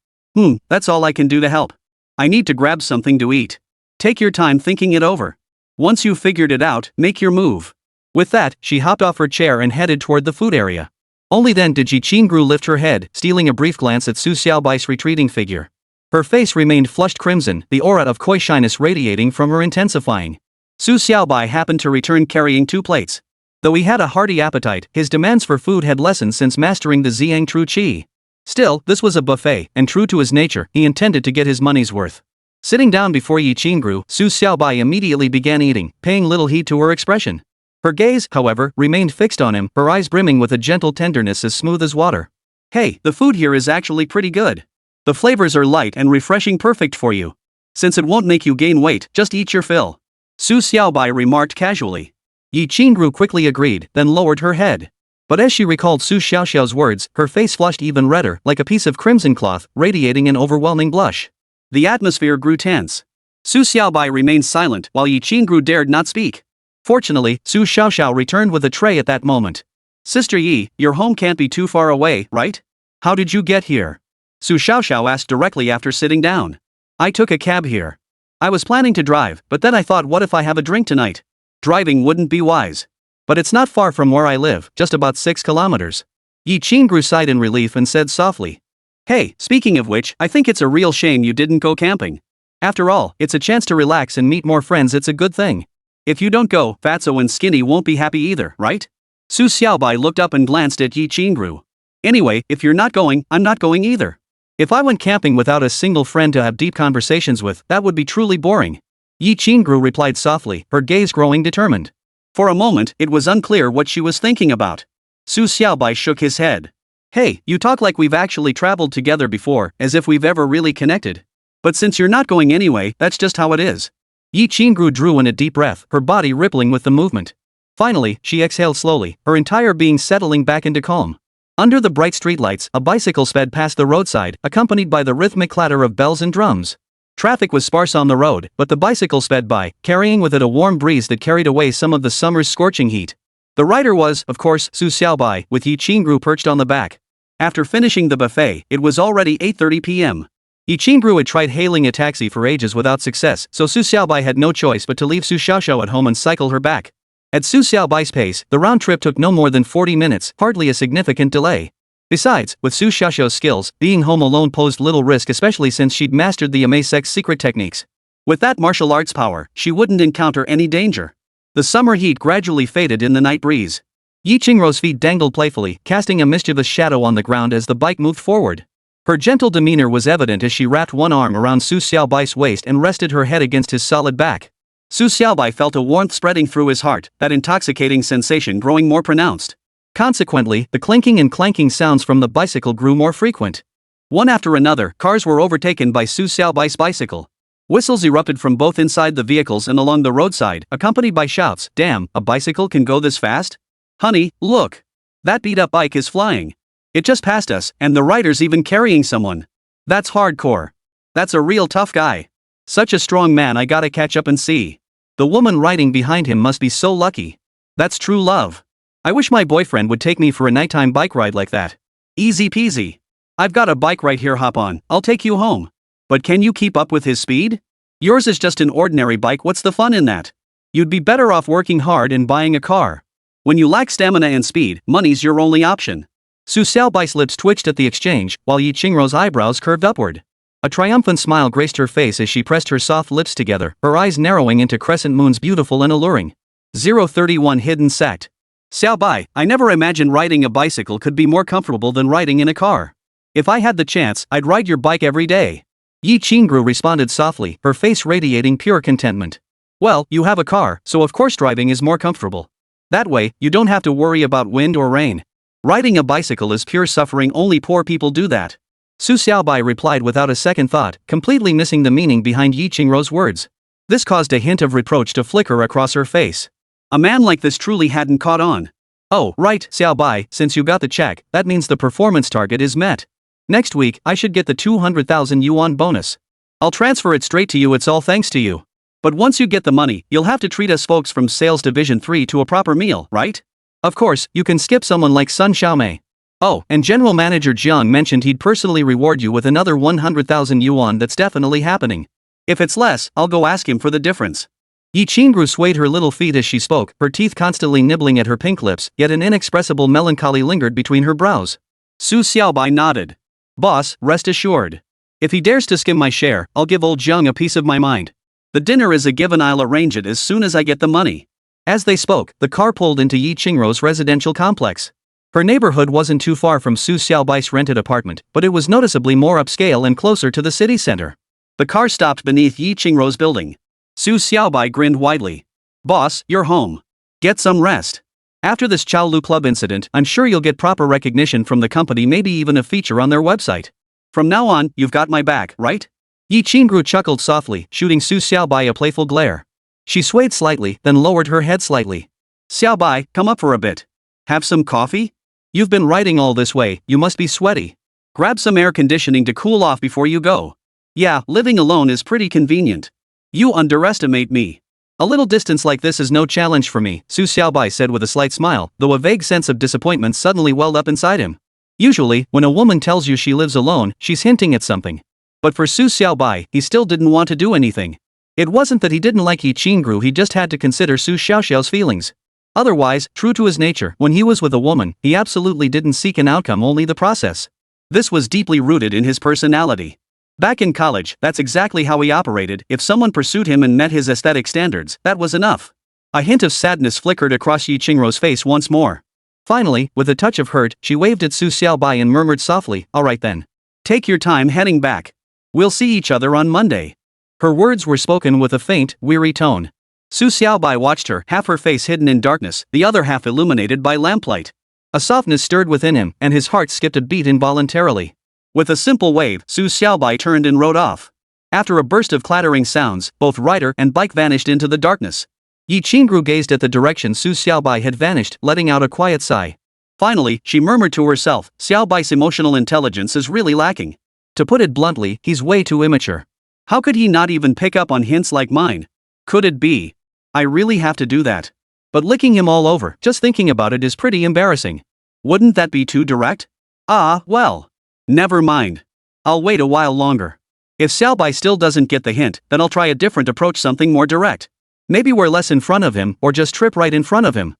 That's all I can do to help. I need to grab something to eat. Take your time thinking it over. Once you've figured it out, make your move." With that, she hopped off her chair and headed toward the food area. Only then did Yi Qingru lift her head, stealing a brief glance at Su Xiaobai's retreating figure. Her face remained flushed crimson, the aura of coy shyness radiating from her intensifying. Su Xiaobai happened to return carrying 2 plates. Though he had a hearty appetite, his demands for food had lessened since mastering the Ziyang True Qi. Still, this was a buffet, and true to his nature, he intended to get his money's worth. Sitting down before Yi Qingru, Su Xiaobai immediately began eating, paying little heed to her expression. Her gaze, however, remained fixed on him, her eyes brimming with a gentle tenderness as smooth as water. "Hey, the food here is actually pretty good. The flavors are light and refreshing, perfect for you. Since it won't make you gain weight, just eat your fill," Su Xiaobai remarked casually. Yi Qingru quickly agreed, then lowered her head. But as she recalled Su Xiaoxiao's words, her face flushed even redder, like a piece of crimson cloth, radiating an overwhelming blush. The atmosphere grew tense. Su Xiaobai remained silent, while Yi Qingru dared not speak. Fortunately, Su Xiaoxiao returned with a tray at that moment. "Sister Yi, your home can't be too far away, right? How did you get here?" Su Xiaoxiao asked directly after sitting down. "I took a cab here. I was planning to drive, but then I thought, what if I have a drink tonight? Driving wouldn't be wise. But it's not far from where I live, just about 6 kilometers." Yi Qingru sighed in relief and said softly, "Hey, speaking of which, I think it's a real shame you didn't go camping. After all, it's a chance to relax and meet more friends, it's a good thing. If you don't go, Fatso and Skinny won't be happy either, right?" Su Xiaobai looked up and glanced at Yi Qingru. "Anyway, if you're not going, I'm not going either. If I went camping without a single friend to have deep conversations with, that would be truly boring." Yi Qingru replied softly, her gaze growing determined. For a moment, it was unclear what she was thinking about. Su Xiaobai shook his head. "Hey, you talk like we've actually traveled together before, as if we've ever really connected. But since you're not going anyway, that's just how it is." Yi Qingru drew in a deep breath, her body rippling with the movement. Finally, she exhaled slowly, her entire being settling back into calm. Under the bright streetlights, a bicycle sped past the roadside, accompanied by the rhythmic clatter of bells and drums. Traffic was sparse on the road, but the bicycle sped by, carrying with it a warm breeze that carried away some of the summer's scorching heat. The rider was, of course, Su Xiaobai, with Huixin perched on the back. After finishing the buffet, it was already 8:30 p.m. Huixin had tried hailing a taxi for ages without success, so Su Xiaobai had no choice but to leave Su Xiaoxiao at home and cycle her back. At Su Xiaobai's pace, the round trip took no more than 40 minutes, hardly a significant delay. Besides, with Su Xiaoxiao's skills, being home alone posed little risk, especially since she'd mastered the Emei Sect's secret techniques. With that martial arts power, she wouldn't encounter any danger. The summer heat gradually faded in the night breeze. Yi Qingrou's feet dangled playfully, casting a mischievous shadow on the ground as the bike moved forward. Her gentle demeanor was evident as she wrapped one arm around Su Xiaobai's waist and rested her head against his solid back. Su Xiaobai felt a warmth spreading through his heart, that intoxicating sensation growing more pronounced. Consequently, the clinking and clanking sounds from the bicycle grew more frequent. One after another, cars were overtaken by Su Xiaobai's bicycle. Whistles erupted from both inside the vehicles and along the roadside, accompanied by shouts, "Damn, a bicycle can go this fast? Honey, look! That beat-up bike is flying. It just passed us, and the rider's even carrying someone. That's hardcore. That's a real tough guy. Such a strong man, I gotta catch up and see. The woman riding behind him must be so lucky. That's true love. I wish my boyfriend would take me for a nighttime bike ride like that. Easy peasy. I've got a bike right here, hop on, I'll take you home. But can you keep up with his speed? Yours is just an ordinary bike, what's the fun in that? You'd be better off working hard and buying a car. When you lack stamina and speed, money's your only option." Su Xiaobai's lips twitched at the exchange, while Yi Qingrou's eyebrows curved upward. A triumphant smile graced her face as she pressed her soft lips together, her eyes narrowing into crescent moons beautiful and alluring. 031 Hidden Sect. Xiaobai, I never imagined riding a bicycle could be more comfortable than riding in a car. If I had the chance, I'd ride your bike every day. Yi Qingru responded softly, her face radiating pure contentment. Well, you have a car, so of course driving is more comfortable. That way, you don't have to worry about wind or rain. Riding a bicycle is pure suffering, only poor people do that. Su Xiaobai replied without a second thought, completely missing the meaning behind Yi Qingrou's words. This caused a hint of reproach to flicker across her face. A man like this truly hadn't caught on. Oh, right, Xiaobai, since you got the check, that means the performance target is met. Next week, I should get the 200,000 yuan bonus. I'll transfer it straight to you, it's all thanks to you. But once you get the money, you'll have to treat us folks from Sales Division 3 to a proper meal, right? Of course, you can skip someone like Sun Xiaomei. Oh, and General Manager Ziyang mentioned he'd personally reward you with another 100,000 yuan, that's definitely happening. If it's less, I'll go ask him for the difference. Yi Qingru swayed her little feet as she spoke, her teeth constantly nibbling at her pink lips, yet an inexpressible melancholy lingered between her brows. Su Xiaobai nodded. Boss, rest assured. If he dares to skim my share, I'll give old Ziyang a piece of my mind. The dinner is a given, I'll arrange it as soon as I get the money. As they spoke, the car pulled into Yi Qingrou's residential complex. Her neighborhood wasn't too far from Su Xiaobai's rented apartment, but it was noticeably more upscale and closer to the city center. The car stopped beneath Yi Qingrou's building. Su Xiaobai grinned widely. Boss, you're home. Get some rest. After this Chaolu Club incident, I'm sure you'll get proper recognition from the company, maybe even a feature on their website. From now on, you've got my back, right? Yi Qingru chuckled softly, shooting Su Xiaobai a playful glare. She swayed slightly, then lowered her head slightly. Xiaobai, come up for a bit. Have some coffee? You've been riding all this way, you must be sweaty. Grab some air conditioning to cool off before you go. Yeah, living alone is pretty convenient. You underestimate me. A little distance like this is no challenge for me, Su Xiaobai said with a slight smile, though a vague sense of disappointment suddenly welled up inside him. Usually, when a woman tells you she lives alone, she's hinting at something. But for Su Xiaobai, he still didn't want to do anything. It wasn't that he didn't like Yi Qingru, he just had to consider Su Xiaoxiao's feelings. Otherwise, true to his nature, when he was with a woman, he absolutely didn't seek an outcome, only the process. This was deeply rooted in his personality. Back in college, that's exactly how he operated. If someone pursued him and met his aesthetic standards, that was enough. A hint of sadness flickered across Yi Qingrou's face once more. Finally, with a touch of hurt, she waved at Su Xiaobai and murmured softly, "All right then. Take your time heading back. We'll see each other on Monday." Her words were spoken with a faint, weary tone. Su Xiaobai watched her, half her face hidden in darkness, the other half illuminated by lamplight. A softness stirred within him, and his heart skipped a beat involuntarily. With a simple wave, Su Xiaobai turned and rode off. After a burst of clattering sounds, both rider and bike vanished into the darkness. Yi Qingru gazed at the direction Su Xiaobai had vanished, letting out a quiet sigh. Finally, she murmured to herself, Xiaobai's emotional intelligence is really lacking. To put it bluntly, he's way too immature. How could he not even pick up on hints like mine? Could it be? I really have to do that. But licking him all over, just thinking about it is pretty embarrassing. Wouldn't that be too direct? Ah, well. Never mind. I'll wait a while longer. If Xiaobai still doesn't get the hint, then I'll try a different approach, something more direct. Maybe we're less in front of him, or just trip right in front of him.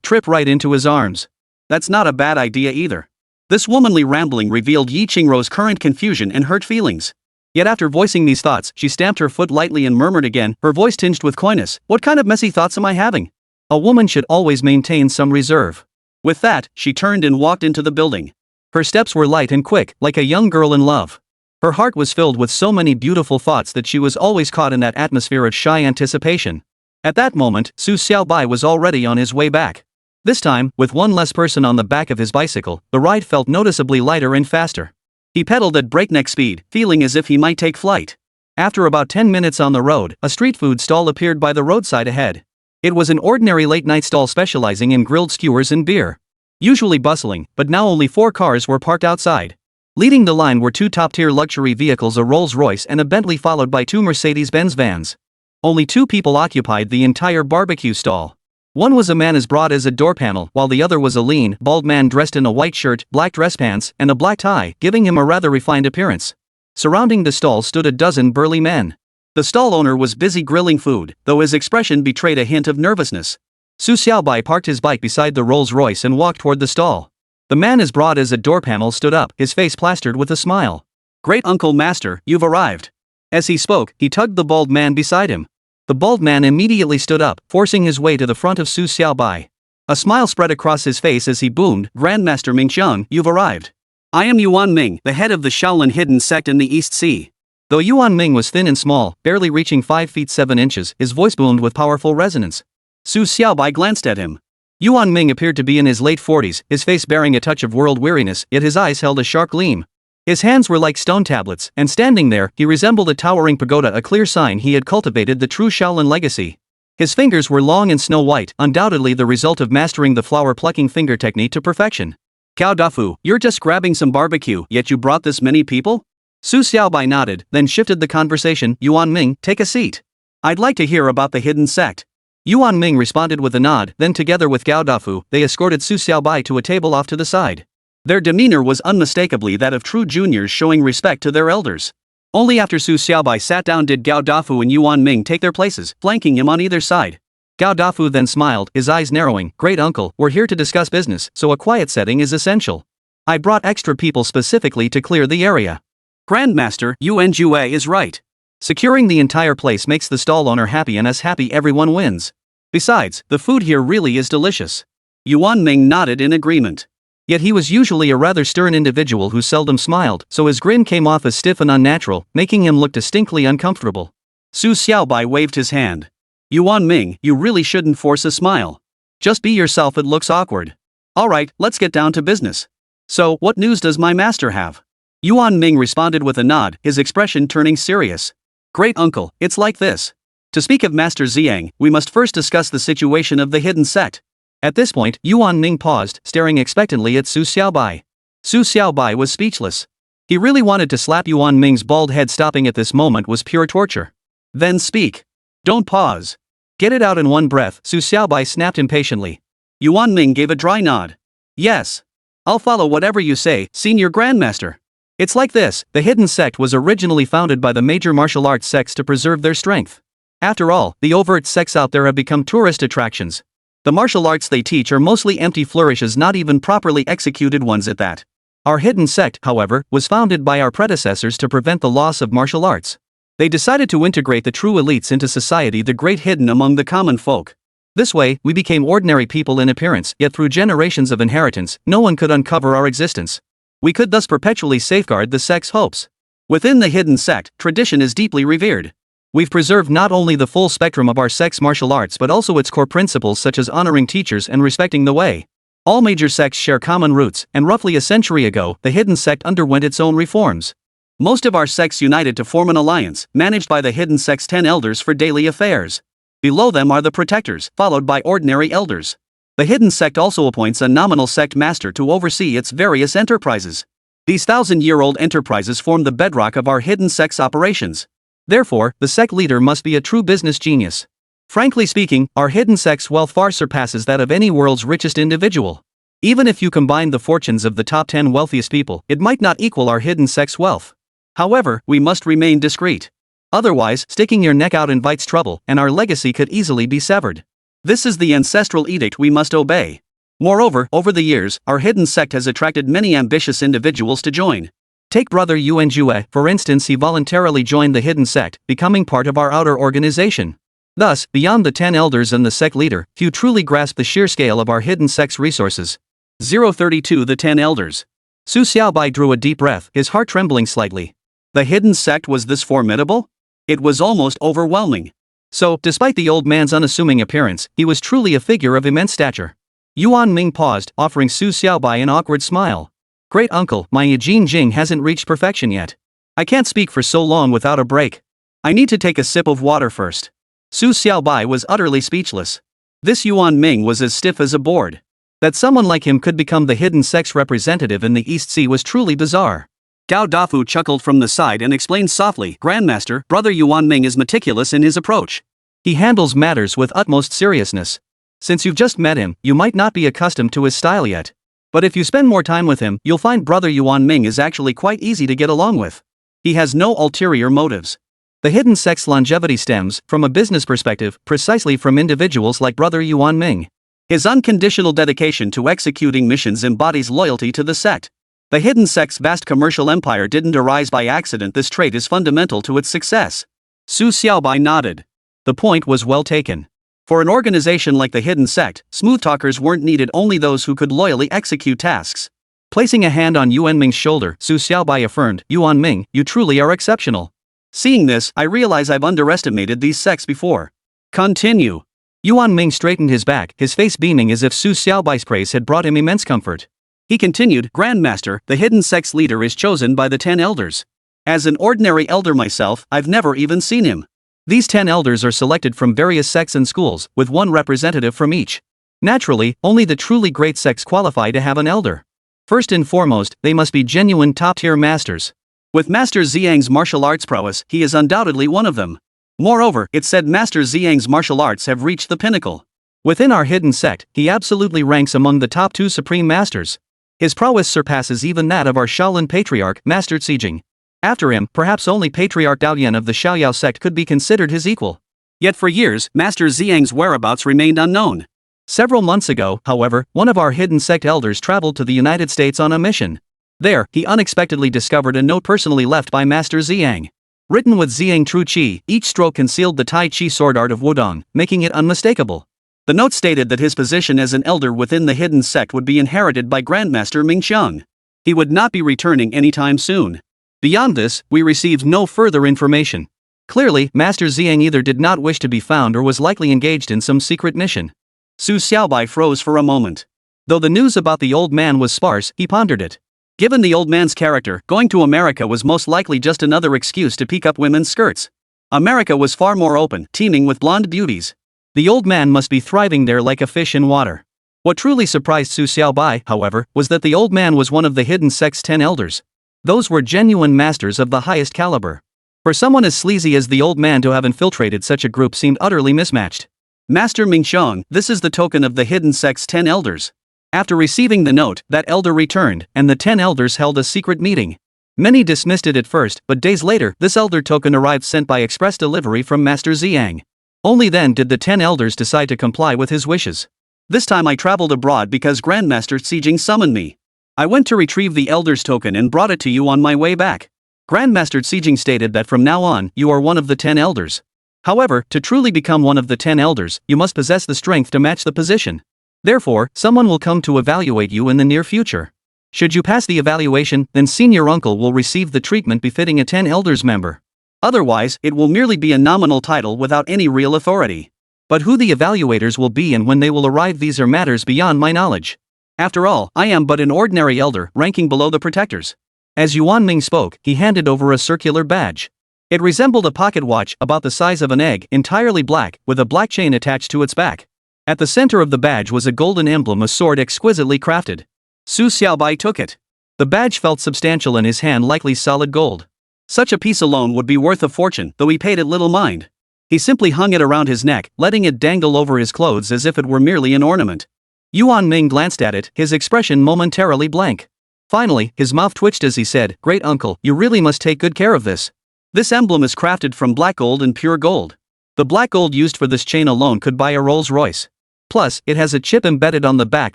Trip right into his arms. That's not a bad idea either. This womanly rambling revealed Yi Qingrou's current confusion and hurt feelings. Yet after voicing these thoughts, she stamped her foot lightly and murmured again, her voice tinged with coyness, what kind of messy thoughts am I having? A woman should always maintain some reserve. With that, she turned and walked into the building. Her steps were light and quick, like a young girl in love. Her heart was filled with so many beautiful thoughts that she was always caught in that atmosphere of shy anticipation. At that moment, Su Xiaobai was already on his way back. This time, with one less person on the back of his bicycle, the ride felt noticeably lighter and faster. He pedaled at breakneck speed, feeling as if he might take flight. After about 10 minutes on the road, a street food stall appeared by the roadside ahead. It was an ordinary late-night stall specializing in grilled skewers and beer. Usually bustling, but now only 4 cars were parked outside. Leading the line were 2 top-tier luxury vehicles, a Rolls-Royce and a Bentley, followed by 2 Mercedes-Benz vans. Only 2 people occupied the entire barbecue stall. One was a man as broad as a door panel, while the other was a lean, bald man dressed in a white shirt, black dress pants, and a black tie, giving him a rather refined appearance. Surrounding the stall stood a dozen burly men. The stall owner was busy grilling food, though his expression betrayed a hint of nervousness. Su Xiaobai parked his bike beside the Rolls-Royce and walked toward the stall. The man as broad as a door panel stood up, his face plastered with a smile. Great Uncle Master, you've arrived. As he spoke, he tugged the bald man beside him. The bald man immediately stood up, forcing his way to the front of Su Xiaobai. A smile spread across his face as he boomed, Grandmaster Mingxiang, you've arrived. I am Yuan Ming, the head of the Shaolin Hidden Sect in the East Sea. Though Yuan Ming was thin and small, barely reaching 5 feet 7 inches, his voice boomed with powerful resonance. Su Xiaobai glanced at him. Yuan Ming appeared to be in his late 40s, his face bearing a touch of world weariness, yet his eyes held a sharp gleam. His hands were like stone tablets, and standing there, he resembled a towering pagoda, a clear sign he had cultivated the true Shaolin legacy. His fingers were long and snow-white, undoubtedly the result of mastering the flower-plucking finger technique to perfection. Cao Dafu, you're just grabbing some barbecue, yet you brought this many people? Su Xiaobai nodded, then shifted the conversation, Yuan Ming, take a seat. I'd like to hear about the hidden sect. Yuan Ming responded with a nod, then together with Cao Dafu, they escorted Su Xiaobai to a table off to the side. Their demeanor was unmistakably that of true juniors showing respect to their elders. Only after Su Xiaobai sat down did Cao Dafu and Yuan Ming take their places, flanking him on either side. Cao Dafu then smiled, his eyes narrowing, Great Uncle, we're here to discuss business, so a quiet setting is essential. I brought extra people specifically to clear the area. Grandmaster, Yuan Jue is right. Securing the entire place makes the stall owner happy, and as happy everyone wins. Besides, the food here really is delicious. Yuan Ming nodded in agreement. Yet he was usually a rather stern individual who seldom smiled, so his grin came off as stiff and unnatural, making him look distinctly uncomfortable. Su Xiaobai waved his hand. Yuan Ming, you really shouldn't force a smile. Just be yourself, it looks awkward. Alright, let's get down to business. So, what news does my master have? Yuan Ming responded with a nod, his expression turning serious. Great Uncle, it's like this. To speak of Master Ziyang, we must first discuss the situation of the hidden sect. At this point, Yuan Ming paused, staring expectantly at Su Xiaobai. Su Xiaobai was speechless. He really wanted to slap Yuan Ming's bald head. Stopping at this moment was pure torture. Then speak. Don't pause. Get it out in one breath, Su Xiaobai snapped impatiently. Yuan Ming gave a dry nod. Yes. I'll follow whatever you say, Senior Grandmaster. It's like this, the hidden sect was originally founded by the major martial arts sects to preserve their strength. After all, the overt sects out there have become tourist attractions. The martial arts they teach are mostly empty flourishes, not even properly executed ones at that. Our hidden sect, however, was founded by our predecessors to prevent the loss of martial arts. They decided to integrate the true elites into society, the great hidden among the common folk. This way, we became ordinary people in appearance, yet through generations of inheritance, no one could uncover our existence. We could thus perpetually safeguard the sect's hopes. Within the hidden sect, tradition is deeply revered. We've preserved not only the full spectrum of our sect's martial arts but also its core principles, such as honoring teachers and respecting the way. All major sects share common roots, and roughly a century ago, the hidden sect underwent its own reforms. Most of our sects united to form an alliance, managed by the hidden sect's 10 elders for daily affairs. Below them are the protectors, followed by ordinary elders. The hidden sect also appoints a nominal sect master to oversee its various enterprises. These thousand-year-old enterprises form the bedrock of our hidden sect's operations. Therefore, the sect leader must be a true business genius. Frankly speaking, our hidden sect's wealth far surpasses that of any world's richest individual. Even if you combine the fortunes of the top 10 wealthiest people, it might not equal our hidden sect's wealth. However, we must remain discreet. Otherwise, sticking your neck out invites trouble, and our legacy could easily be severed. This is the ancestral edict we must obey. Moreover, over the years, our hidden sect has attracted many ambitious individuals to join. Take Brother Yuan Jue, for instance. He voluntarily joined the hidden sect, becoming part of our outer organization. Thus, beyond the 10 elders and the sect leader, few truly grasp the sheer scale of our hidden sect's resources. 032 The 10 Elders. Su Xiaobai drew a deep breath, his heart trembling slightly. The hidden sect was this formidable? It was almost overwhelming. So, despite the old man's unassuming appearance, he was truly a figure of immense stature. Yuan Ming paused, offering Su Xiaobai an awkward smile. Great uncle, my Yijin Jing hasn't reached perfection yet. I can't speak for so long without a break. I need to take a sip of water first. Su Xiaobai was utterly speechless. This Yuan Ming was as stiff as a board. That someone like him could become the hidden sect's representative in the East Sea was truly bizarre. Gao Dafu chuckled from the side and explained softly, Grandmaster, Brother Yuan Ming is meticulous in his approach. He handles matters with utmost seriousness. Since you've just met him, you might not be accustomed to his style yet. But if you spend more time with him, you'll find Brother Yuan Ming is actually quite easy to get along with. He has no ulterior motives. The hidden sect's longevity stems, from a business perspective, precisely from individuals like Brother Yuan Ming. His unconditional dedication to executing missions embodies loyalty to the sect. The hidden sect's vast commercial empire didn't arise by accident. This trait is fundamental to its success. Su Xiaobai nodded. The point was well taken. For an organization like the hidden sect, smooth talkers weren't needed, only those who could loyally execute tasks. Placing a hand on Yuan Ming's shoulder, Su Xiaobai affirmed, Yuan Ming, you truly are exceptional. Seeing this, I realize I've underestimated these sects before. Continue. Yuan Ming straightened his back, his face beaming as if Su Xiaobai's praise had brought him immense comfort. He continued, Grandmaster, the hidden sect's leader is chosen by the 10 elders. As an ordinary elder myself, I've never even seen him. These 10 elders are selected from various sects and schools, with one representative from each. Naturally, only the truly great sects qualify to have an elder. First and foremost, they must be genuine top-tier masters. With Master Ziyang's martial arts prowess, he is undoubtedly one of them. Moreover, it's said Master Ziyang's martial arts have reached the pinnacle. Within our hidden sect, he absolutely ranks among the top 2 supreme masters. His prowess surpasses even that of our Shaolin patriarch, Master Zijing. After him, perhaps only Patriarch Daoyan of the Xiaoyao sect could be considered his equal. Yet for years, Master Ziyang's whereabouts remained unknown. Several months ago, however, one of our hidden sect elders traveled to the United States on a mission. There, he unexpectedly discovered a note personally left by Master Ziyang. Written with Ziyang True Qi, each stroke concealed the Tai Chi sword art of Wudong, making it unmistakable. The note stated that his position as an elder within the hidden sect would be inherited by Grandmaster Mingxiang. He would not be returning anytime soon. Beyond this, we received no further information. Clearly, Master Ziyang either did not wish to be found or was likely engaged in some secret mission. Su Xiaobai froze for a moment. Though the news about the old man was sparse, he pondered it. Given the old man's character, going to America was most likely just another excuse to peek up women's skirts. America was far more open, teeming with blonde beauties. The old man must be thriving there like a fish in water. What truly surprised Su Xiaobai, however, was that the old man was one of the hidden sect's 10 elders. Those were genuine masters of the highest caliber. For someone as sleazy as the old man to have infiltrated such a group seemed utterly mismatched. Master Mingxiang, this is the token of the hidden sect's 10 elders. After receiving the note, that elder returned, and the 10 elders held a secret meeting. Many dismissed it at first, but days later, this elder token arrived sent by express delivery from Master Ziyang. Only then did the 10 elders decide to comply with his wishes. This time I traveled abroad because Grandmaster Zijing summoned me. I went to retrieve the elder's token and brought it to you on my way back. Grandmaster Zijing stated that from now on, you are one of the 10 elders. However, to truly become one of the 10 elders, you must possess the strength to match the position. Therefore, someone will come to evaluate you in the near future. Should you pass the evaluation, then senior uncle will receive the treatment befitting a 10 elders member. Otherwise, it will merely be a nominal title without any real authority. But who the evaluators will be and when they will arrive, these are matters beyond my knowledge. After all, I am but an ordinary elder, ranking below the protectors. As Yuan Ming spoke, he handed over a circular badge. It resembled a pocket watch about the size of an egg, entirely black, with a black chain attached to its back. At the center of the badge was a golden emblem, a sword exquisitely crafted. Su Xiaobai took it. The badge felt substantial in his hand, likely solid gold. Such a piece alone would be worth a fortune, though he paid it little mind. He simply hung it around his neck, letting it dangle over his clothes as if it were merely an ornament. Yuan Ming glanced at it, his expression momentarily blank. Finally, his mouth twitched as he said, "Great uncle, you really must take good care of this. This emblem is crafted from black gold and pure gold. The black gold used for this chain alone could buy a Rolls-Royce. Plus, it has a chip embedded on the back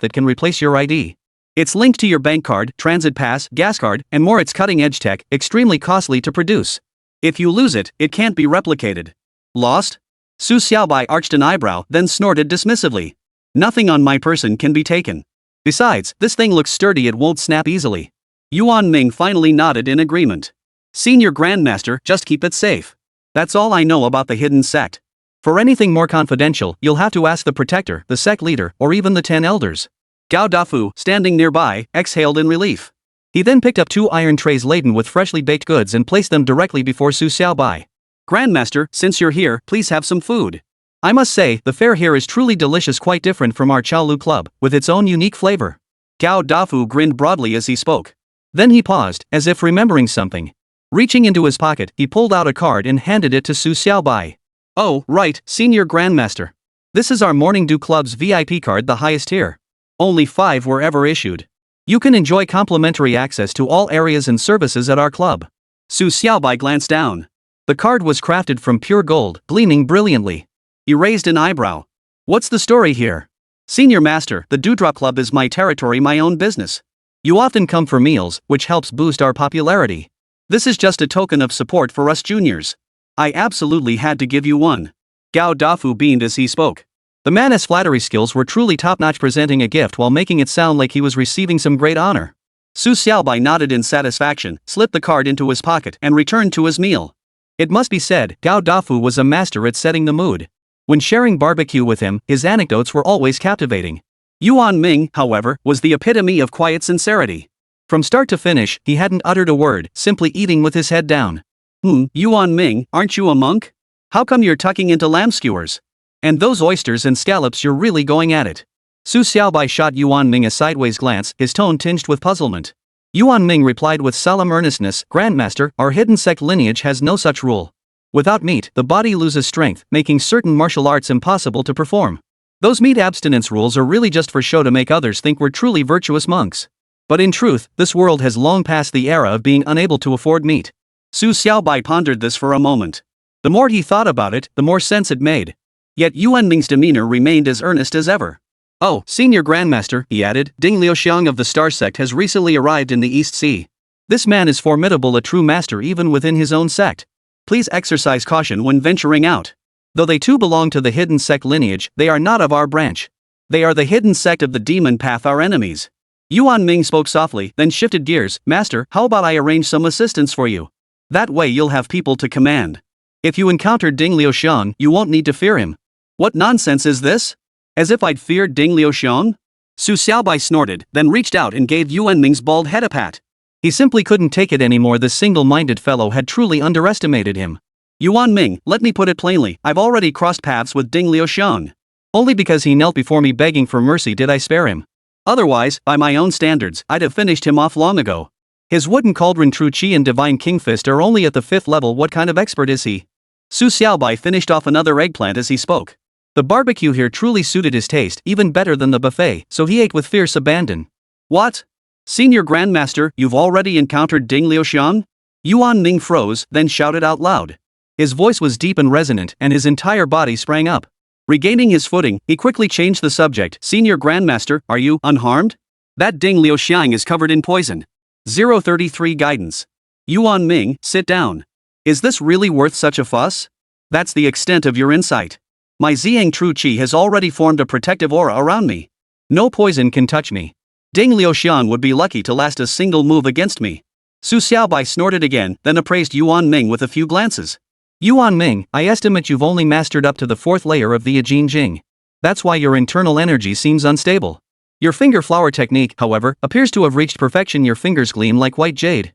that can replace your ID. It's linked to your bank card, transit pass, gas card, and more. It's cutting-edge tech, extremely costly to produce. If you lose it, it can't be replicated." Lost? Su Xiaobai arched an eyebrow, then snorted dismissively. "Nothing on my person can be taken. Besides, this thing looks sturdy, it won't snap easily." Yuan Ming finally nodded in agreement. "Senior Grandmaster, just keep it safe. That's all I know about the hidden sect. For anything more confidential, you'll have to ask the protector, the sect leader, or even the 10 elders." Gao Dafu, standing nearby, exhaled in relief. He then picked up 2 iron trays laden with freshly baked goods and placed them directly before Su Xiaobai. "Grandmaster, since you're here, please have some food. I must say, the fare here is truly delicious, quite different from our Chaolu Club, with its own unique flavor." Gao Dafu grinned broadly as he spoke. Then he paused, as if remembering something. Reaching into his pocket, he pulled out a card and handed it to Su Xiaobai. "Oh, right, Senior Grandmaster. This is our Morning Dew Club's VIP card, the highest tier. Only 5 were ever issued. You can enjoy complimentary access to all areas and services at our club." Su Xiaobai glanced down. The card was crafted from pure gold, gleaming brilliantly. He raised an eyebrow. "What's the story here?" "Senior Master, the Dewdrop Club is my territory, my own business. You often come for meals, which helps boost our popularity. This is just a token of support for us juniors. I absolutely had to give you one." Gao Dafu beamed as he spoke. The man's flattery skills were truly top-notch, presenting a gift while making it sound like he was receiving some great honor. Su Xiaobai nodded in satisfaction, slipped the card into his pocket, and returned to his meal. It must be said, Gao Dafu was a master at setting the mood. When sharing barbecue with him, his anecdotes were always captivating. Yuan Ming, however, was the epitome of quiet sincerity. From start to finish, he hadn't uttered a word, simply eating with his head down. Yuan Ming, aren't you a monk? How come you're tucking into lamb skewers? And those oysters and scallops, you're really going at it." Su Xiaobai shot Yuan Ming a sideways glance, his tone tinged with puzzlement. Yuan Ming replied with solemn earnestness, "Grandmaster, our hidden sect lineage has no such rule. Without meat, the body loses strength, making certain martial arts impossible to perform. Those meat abstinence rules are really just for show to make others think we're truly virtuous monks. But in truth, this world has long passed the era of being unable to afford meat." Su Xiaobai pondered this for a moment. The more he thought about it, the more sense it made. Yet Yuan Ming's demeanor remained as earnest as ever. "Oh, Senior Grandmaster," he added, "Ding Liuxiang of the Star Sect has recently arrived in the East Sea. This man is formidable, a true master even within his own sect. Please exercise caution when venturing out. Though they too belong to the hidden sect lineage, they are not of our branch. They are the hidden sect of the demon path, our enemies." Yuan Ming spoke softly, then shifted gears. "Master, how about I arrange some assistance for you? That way you'll have people to command. If you encounter Ding Liuxiang, you won't need to fear him." "What nonsense is this? As if I'd feared Ding Liuxiang?" Su Xiaobai snorted, then reached out and gave Yuan Ming's bald head a pat. He simply couldn't take it anymore. This single-minded fellow had truly underestimated him. "Yuan Ming, let me put it plainly, I've already crossed paths with Ding Liuxiang. Only because he knelt before me begging for mercy did I spare him. Otherwise, by my own standards, I'd have finished him off long ago. His wooden cauldron True Qi and Divine King Fist are only at the 5th level. What kind of expert is he?" Su Xiaobai finished off another eggplant as he spoke. The barbecue here truly suited his taste, even better than the buffet, so he ate with fierce abandon. "What? Senior Grandmaster, you've already encountered Ding Liuxiang?" Yuan Ming froze, then shouted out loud. His voice was deep and resonant, and his entire body sprang up. Regaining his footing, he quickly changed the subject. "Senior Grandmaster, are you unharmed? That Ding Liuxiang is covered in poison." 033 Guidance. "Yuan Ming, sit down. Is this really worth such a fuss? That's the extent of your insight. My Ziyang True Qi has already formed a protective aura around me. No poison can touch me. Ding Liuxiang would be lucky to last a single move against me." Su Xiaobai snorted again, then appraised Yuan Ming with a few glances. "Yuan Ming, I estimate you've only mastered up to the 4th layer of the Yijing Jing. That's why your internal energy seems unstable. Your finger flower technique, however, appears to have reached perfection. Your fingers gleam like white jade.